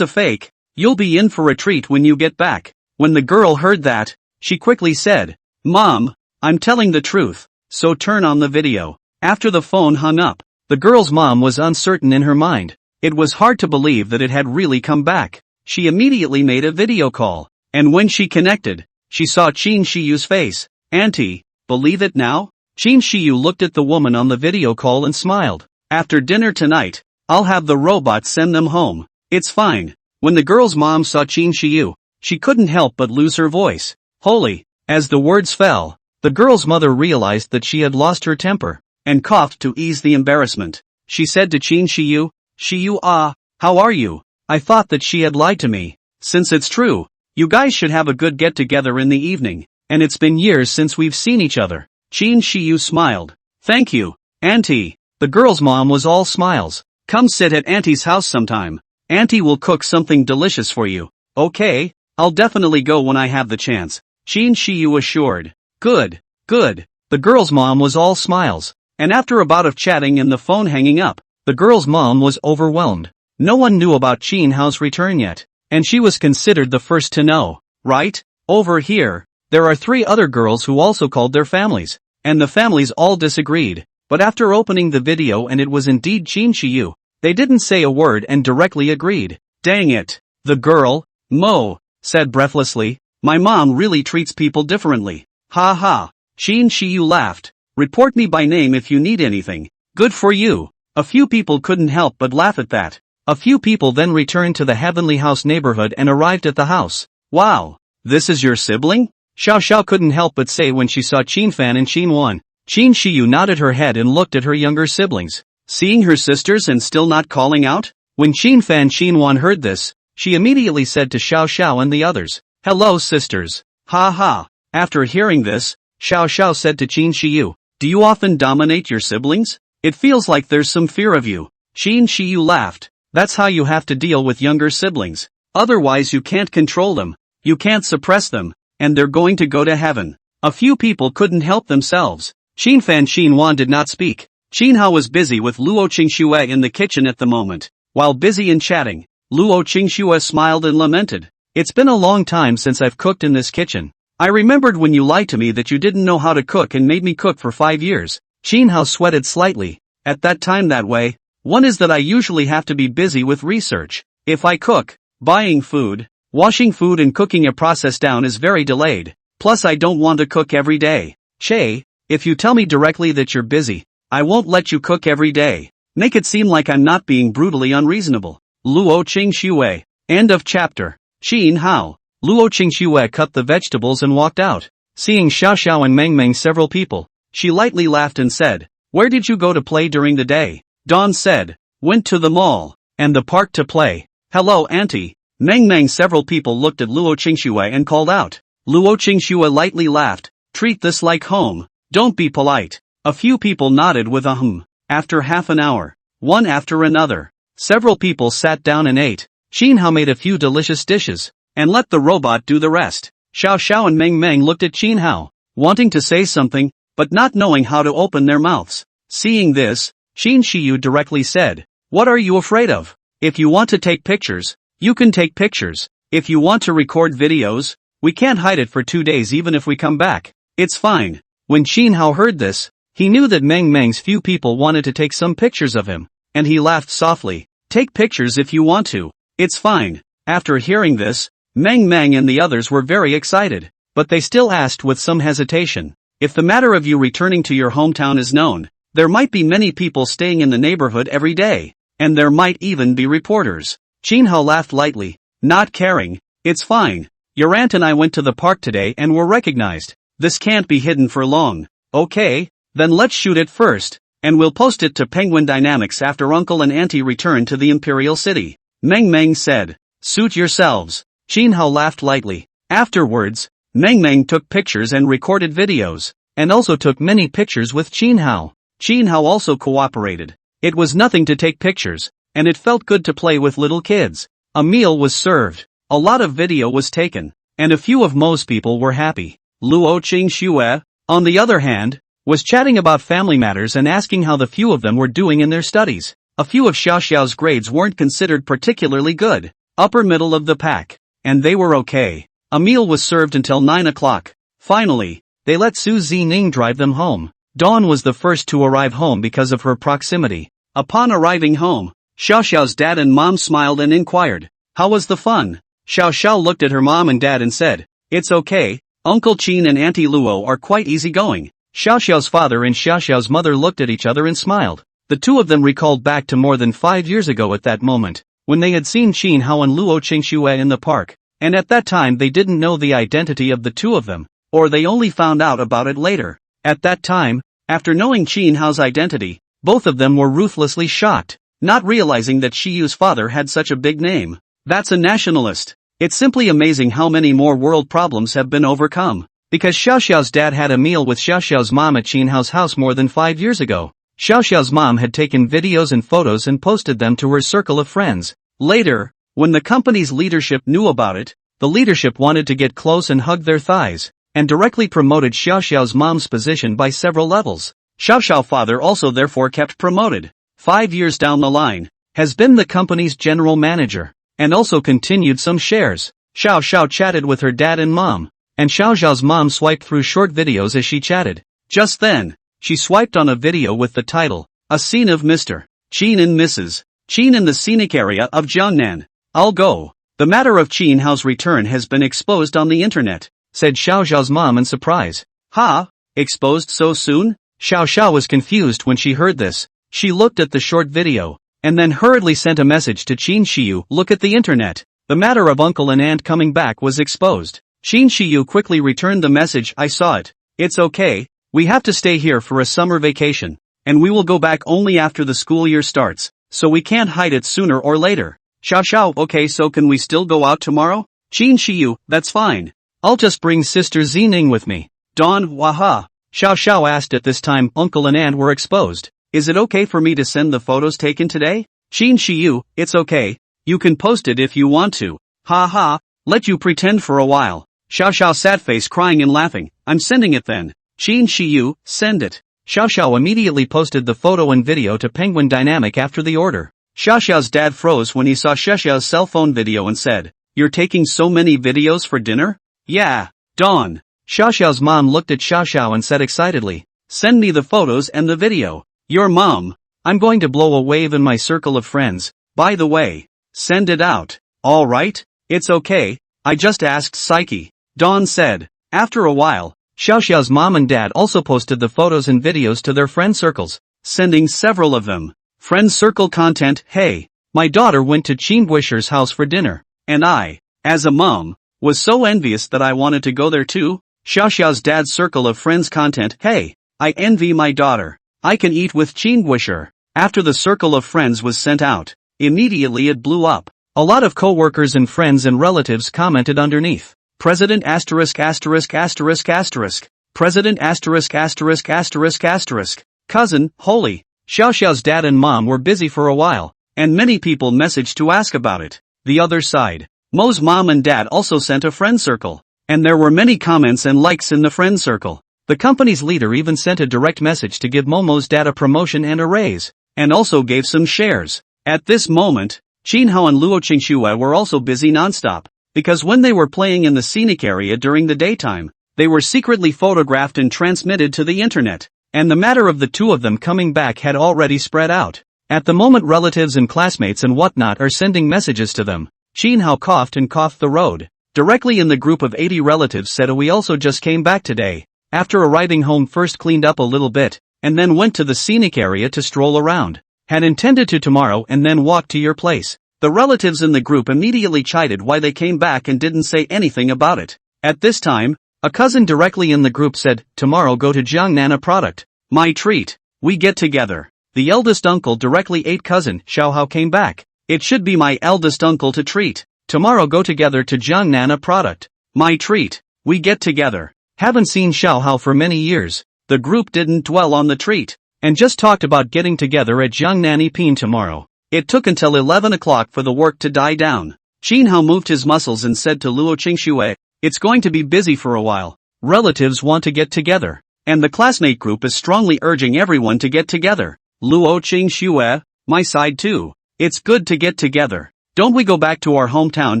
a fake, you'll be in for a treat when you get back. When the girl heard that, she quickly said, Mom, I'm telling the truth, so turn on the video. After the phone hung up, the girl's mom was uncertain in her mind. It was hard to believe that it had really come back. She immediately made a video call, and when she connected, she saw Qin Shiyu's face. Auntie, believe it now? Qin Shiyu looked at the woman on the video call and smiled. After dinner tonight, I'll have the robots send them home. It's fine. When the girl's mom saw Qin Shiyu, she couldn't help but lose her voice. Holy! As the words fell, the girl's mother realized that she had lost her temper, and coughed to ease the embarrassment. she said to Qin Shiyu. Shiyu, how are you? I thought that she had lied to me. Since it's true, you guys should have a good get-together in the evening, and it's been years since we've seen each other. Qin Shiyu smiled. Thank you, Auntie. The girl's mom was all smiles. Come sit at Auntie's house sometime. Auntie will cook something delicious for you. Okay, I'll definitely go when I have the chance, Qin Shiyu assured. Good. The girl's mom was all smiles, and after a bout of chatting and the phone hanging up, the girl's mom was overwhelmed. No one knew about Qin Hao's return yet, and she was considered the first to know, right? Over here, there are 3 other girls who also called their families, and the families all disagreed, but after opening the video and it was indeed Qin Shiyu, they didn't say a word and directly agreed. Dang it. The girl, Mo, said breathlessly, my mom really treats people differently. Ha ha. Qin Shiyu laughed. Report me by name if you need anything. Good for you. A few people couldn't help but laugh at that. A few people then returned to the Heavenly House neighborhood and arrived at the house. Wow. This is your sibling? Xiao Xiao couldn't help but say when she saw Qin Fan and Qin Wan. Qin Shiyu nodded her head and looked at her younger siblings. Seeing her sisters and still not calling out? When Qin Fan Qin Wan heard this, she immediately said to Xiao Xiao and the others, hello sisters. Ha ha. After hearing this, Xiao Xiao said to Qin Shiyu, do you often dominate your siblings? It feels like there's some fear of you. Qin Shiyu laughed. That's how you have to deal with younger siblings. Otherwise you can't control them, you can't suppress them, and they're going to go to heaven. A few people couldn't help themselves. Qin Fan Qin Wan did not speak. Qin Hao was busy with Luo Qingxue in the kitchen at the moment. While busy in chatting, Luo Qingxue smiled and lamented. It's been a long time since I've cooked in this kitchen. I remembered when you lied to me that you didn't know how to cook and made me cook for 5 years. Qin Hao sweated slightly. At that time that way, one is that I usually have to be busy with research. If I cook, buying food, washing food and cooking a process down is very delayed. Plus I don't want to cook every day. Che, if you tell me directly that you're busy, I won't let you cook every day. Make it seem like I'm not being brutally unreasonable. Luo Qingxue. End of chapter. Qin Hao. Luo Qingxue cut the vegetables and walked out. Seeing Xiao Xiao and Meng Meng several people, she lightly laughed and said, where did you go to play during the day? Dawn said, went to the mall, and the park to play. Hello Auntie. Meng Meng several people looked at Luo Qingxue and called out. Luo Qingxue lightly laughed, treat this like home, don't be polite. A few people nodded with a After half an hour, one after another, several people sat down and ate. Qin Hao made a few delicious dishes, and let the robot do the rest. Xiao Xiao and Meng Meng looked at Qin Hao, wanting to say something, but not knowing how to open their mouths. Seeing this, Qin Shiyu directly said, what are you afraid of? If you want to take pictures, you can take pictures. If you want to record videos, we can't hide it for 2 days even if we come back. It's fine. When Qin Hao heard this, he knew that Meng Meng's few people wanted to take some pictures of him, and he laughed softly. Take pictures if you want to. It's fine. After hearing this, Meng Meng and the others were very excited, but they still asked with some hesitation. If the matter of you returning to your hometown is known, there might be many people staying in the neighborhood every day, and there might even be reporters. Qin Hao laughed lightly, not caring. It's fine. Your aunt and I went to the park today and were recognized. This can't be hidden for long. Okay, then let's shoot it first, and we'll post it to Penguin Dynamics after Uncle and Auntie return to the Imperial City. Meng Meng said. Suit yourselves. Qin Hao laughed lightly. Afterwards, Meng Meng took pictures and recorded videos, and also took many pictures with Qin Hao. Qin Hao also cooperated. It was nothing to take pictures, and it felt good to play with little kids. A meal was served, a lot of video was taken, and a few of Mo's people were happy. Luo Qingxue, on the other hand, was chatting about family matters and asking how the few of them were doing in their studies. A few of Xiao Xiao's grades weren't considered particularly good, upper middle of the pack, and they were okay. A meal was served until 9 o'clock. Finally, they let Su Zining drive them home. Dawn was the first to arrive home because of her proximity. Upon arriving home, Xiao Xiao's dad and mom smiled and inquired, how was the fun? Xiao Xiao looked at her mom and dad and said, it's okay, Uncle Qin and Auntie Luo are quite easygoing. Xiao Xiao's father and Xiao Xiao's mother looked at each other and smiled. The two of them recalled back to more than 5 years ago at that moment, when they had seen Qin Hao and Luo Qingxue in the park, and at that time they didn't know the identity of the two of them, or they only found out about it later. At that time, after knowing Qin Hao's identity, Both of them were ruthlessly shocked, not realizing that Shiyu's father had such a big name. That's a nationalist. It's simply amazing how many more world problems have been overcome. Because Xiaoxiao's dad had a meal with Xiaoxiao's mom at Qinhao's house more than 5 years ago. Xiaoxiao's mom had taken videos and photos and posted them to her circle of friends. Later, when the company's leadership knew about it, the leadership wanted to get close and hug their thighs, and directly promoted Xiaoxiao's mom's position by several levels. Xiaoxiao's father also therefore kept promoted. 5 years down the line, has been the company's general manager, and also continued some shares. Xiaoxiao chatted with her dad and mom, and Xiaoxiao's mom swiped through short videos as she chatted. Just then, she swiped on a video with the title, A Scene of Mr. Qin and Mrs. Qin in the Scenic Area of Jiangnan. I'll go. The matter of Qin Hao's return has been exposed on the internet, said Xiaoxiao's mom in surprise. Ha? Exposed so soon? Xiaoxiao was confused when she heard this. She looked at the short video, and then hurriedly sent a message to Qin Shiyu. Look at the internet. The matter of uncle and aunt coming back was exposed. Qin Shiyu quickly returned the message. I saw it. It's okay. We have to stay here for a summer vacation, and we will go back only after the school year starts, so we can't hide it sooner or later. Xiaoxiao, okay, so can we still go out tomorrow? Qin Shiyu, that's fine. I'll just bring sister Zining with me. Don, waha. Xiaoxiao asked. At this time uncle and aunt were exposed. Is it okay for me to send the photos taken today? Qin Shiyu, it's okay. You can post it if you want to. Ha ha, let you pretend for a while. Xiaoxiao sat face crying and laughing. I'm sending it then. Qin Shiyu, send it. Xiaoxiao immediately posted the photo and video to Penguin Dynamic after the order. Xiaoxiao's dad froze when he saw Xiaoxiao's cell phone video and said, You're taking so many videos for dinner? Yeah, Dawn. Xiaoxiao's mom looked at Xiaoxiao and said excitedly, Send me the photos and the video. Your mom. I'm going to blow a wave in my circle of friends. By the way, send it out. Alright? It's okay. I just asked Psyche. Dawn said. After a while, Xiaoxiao's mom and dad also posted the photos and videos to their friend circles, sending several of them. Friend circle content. Hey, my daughter went to Qin Wisher's house for dinner, and I, as a mom, was so envious that I wanted to go there too. Xiaoxiao's dad's circle of friends content. Hey, I envy my daughter. I can eat with Qin Wisher. After the circle of friends was sent out, immediately it blew up. A lot of co-workers and friends and relatives commented underneath. President asterisk asterisk asterisk asterisk. President asterisk asterisk asterisk asterisk. Cousin, holy. Xiaoxiao's dad and mom were busy for a while, and many people messaged to ask about it. The other side. Mo's mom and dad also sent a friend circle, and there were many comments and likes in the friend circle. The company's leader even sent a direct message to give Momo's dad a promotion and a raise, and also gave some shares. At this moment, Qin Hao and Luo Qingxue were also busy nonstop, because when they were playing in the scenic area during the daytime, they were secretly photographed and transmitted to the internet, and the matter of the two of them coming back had already spread out. At the moment relatives and classmates and whatnot are sending messages to them. Qin Hao coughed and coughed the road. Directly in the group of 80 relatives said, we also just came back today. After arriving home first cleaned up a little bit, and then went to the scenic area to stroll around. Had intended to tomorrow and then walk to your place. The relatives in the group immediately chided why they came back and didn't say anything about it. At this time, a cousin directly in the group said, tomorrow go to Jiangnan a product. My treat. We get together. The eldest uncle directly ate cousin Xiao Hao came back. It should be my eldest uncle to treat. Tomorrow go together to Jiangnan a product. My treat. We get together. Haven't seen Xiao Hao for many years. The group didn't dwell on the treat, and just talked about getting together at Jiangnan Ipin tomorrow. It took until 11 o'clock for the work to die down. Qin Hao moved his muscles and said to Luo Qingxue, it's going to be busy for a while. Relatives want to get together, and the classmate group is strongly urging everyone to get together. Luo Qingxue, my side too. It's good to get together. Don't we go back to our hometown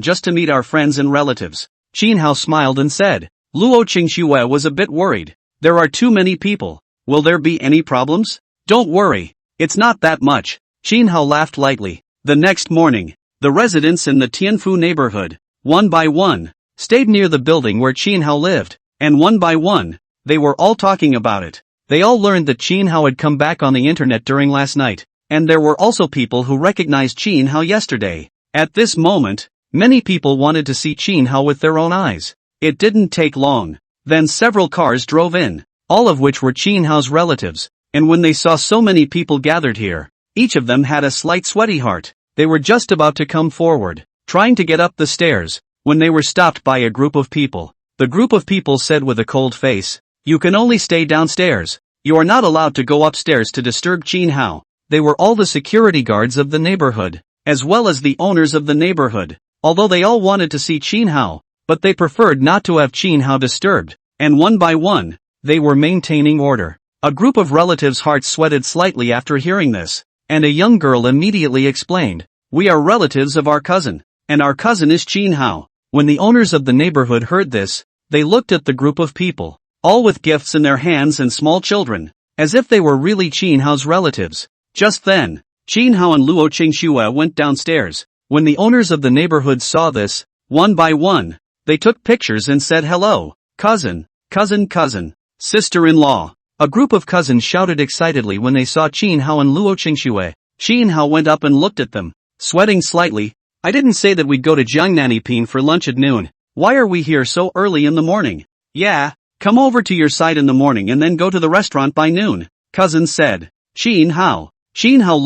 just to meet our friends and relatives? Qin Hao smiled and said. Luo Qingxue was a bit worried. There are too many people. Will there be any problems? Don't worry. It's not that much. Qin Hao laughed lightly. The next morning, the residents in the Tianfu neighborhood, one by one, stayed near the building where Qin Hao lived, and one by one, they were all talking about it. They all learned that Qin Hao had come back on the internet during last night, and there were also people who recognized Qin Hao yesterday. At this moment, many people wanted to see Qin Hao with their own eyes. It didn't take long. Then several cars drove in, all of which were Qin Hao's relatives, and when they saw so many people gathered here, each of them had a slight sweaty heart. They were just about to come forward, trying to get up the stairs, when they were stopped by a group of people. The group of people said with a cold face, "You can only stay downstairs. You are not allowed to go upstairs to disturb Chin Hao." They were all the security guards of the neighborhood, as well as the owners of the neighborhood. Although they all wanted to see Chin Hao, but they preferred not to have Chin Hao disturbed, and one by one, they were maintaining order. A group of relatives' hearts sweated slightly after hearing this, and a young girl immediately explained, "We are relatives of our cousin, and our cousin is Chin Hao." When the owners of the neighborhood heard this, they looked at the group of people, all with gifts in their hands and small children, as if they were really Chin Hao's relatives. Just then, Chin Hao and Luo Qingxue went downstairs. When the owners of the neighborhood saw this, one by one, they took pictures and said, "Hello, cousin, cousin, sister-in-law." A group of cousins shouted excitedly when they saw Chin Hao and Luo Qingxue. Chin Hao went up and looked at them, sweating slightly. "I didn't say that we'd go to Jiangnaniping for lunch at noon. Why are we here so early in the morning?" "Yeah, come over to your side in the morning and then go to the restaurant by noon," cousins said. Chin Hao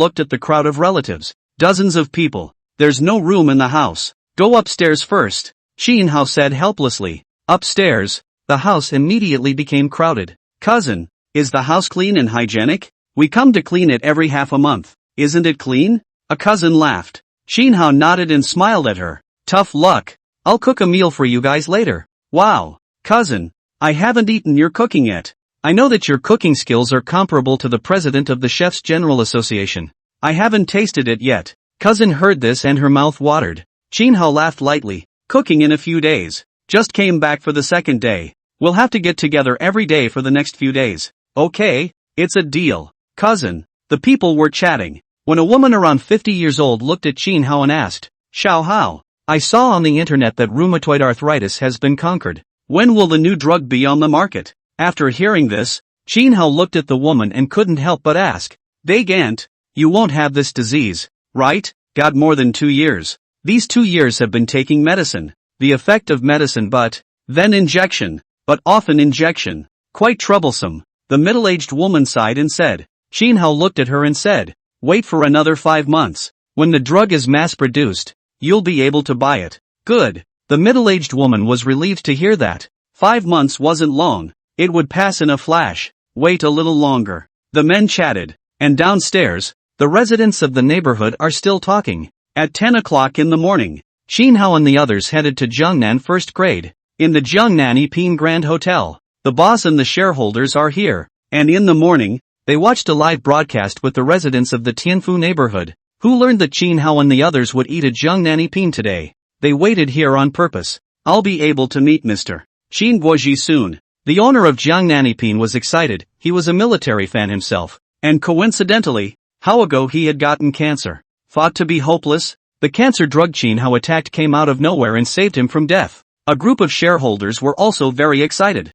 looked at the crowd of relatives. Dozens of people. "There's no room in the house. Go upstairs first," Chin Hao said helplessly. Upstairs, the house immediately became crowded. "Cousin, is the house clean and hygienic? We come to clean it every half a month. Isn't it clean?" A cousin laughed. Chin Hao nodded and smiled at her. "Tough luck. I'll cook a meal for you guys later." "Wow, cousin, I haven't eaten your cooking yet. I know that your cooking skills are comparable to the president of the Chefs General Association. I haven't tasted it yet." Cousin heard this and her mouth watered. Chin Hao laughed lightly. "Cooking in a few days. Just came back for the second day. We'll have to get together every day for the next few days." "Okay, it's a deal, cousin." The people were chatting, when a woman around 50 years old looked at Chin Hao and asked, "Xiao Hao, I saw on the internet that rheumatoid arthritis has been conquered. When will the new drug be on the market?" After hearing this, Chin Hao looked at the woman and couldn't help but ask, "They can't. You won't have this disease, right?" "Got more than 2 years. These 2 years have been taking medicine. The effect of medicine then injection, but often injection. Quite troublesome." The middle-aged woman sighed and said. Chin Hao looked at her and said, "Wait for another 5 months. When the drug is mass-produced, you'll be able to buy it." "Good." The middle-aged woman was relieved to hear that. 5 months wasn't long. It would pass in a flash. Wait a little longer. The men chatted, and downstairs, the residents of the neighborhood are still talking. At 10 o'clock in the morning, Chin Hao and the others headed to Jiangnan First Grade. In the Jiangnaniping Grand Hotel, the boss and the shareholders are here, and in the morning, they watched a live broadcast with the residents of the Tianfu neighborhood, who learned that Chin Hao and the others would eat at Jiangnaniping today. They waited here on purpose. "I'll be able to meet Mr. Qin Guoji soon." The owner of Jiangnaniping was excited. He was a military fan himself, and coincidentally, how ago he had gotten cancer. Thought to be hopeless, the cancer drug Chin Hao attacked came out of nowhere and saved him from death. A group of shareholders were also very excited.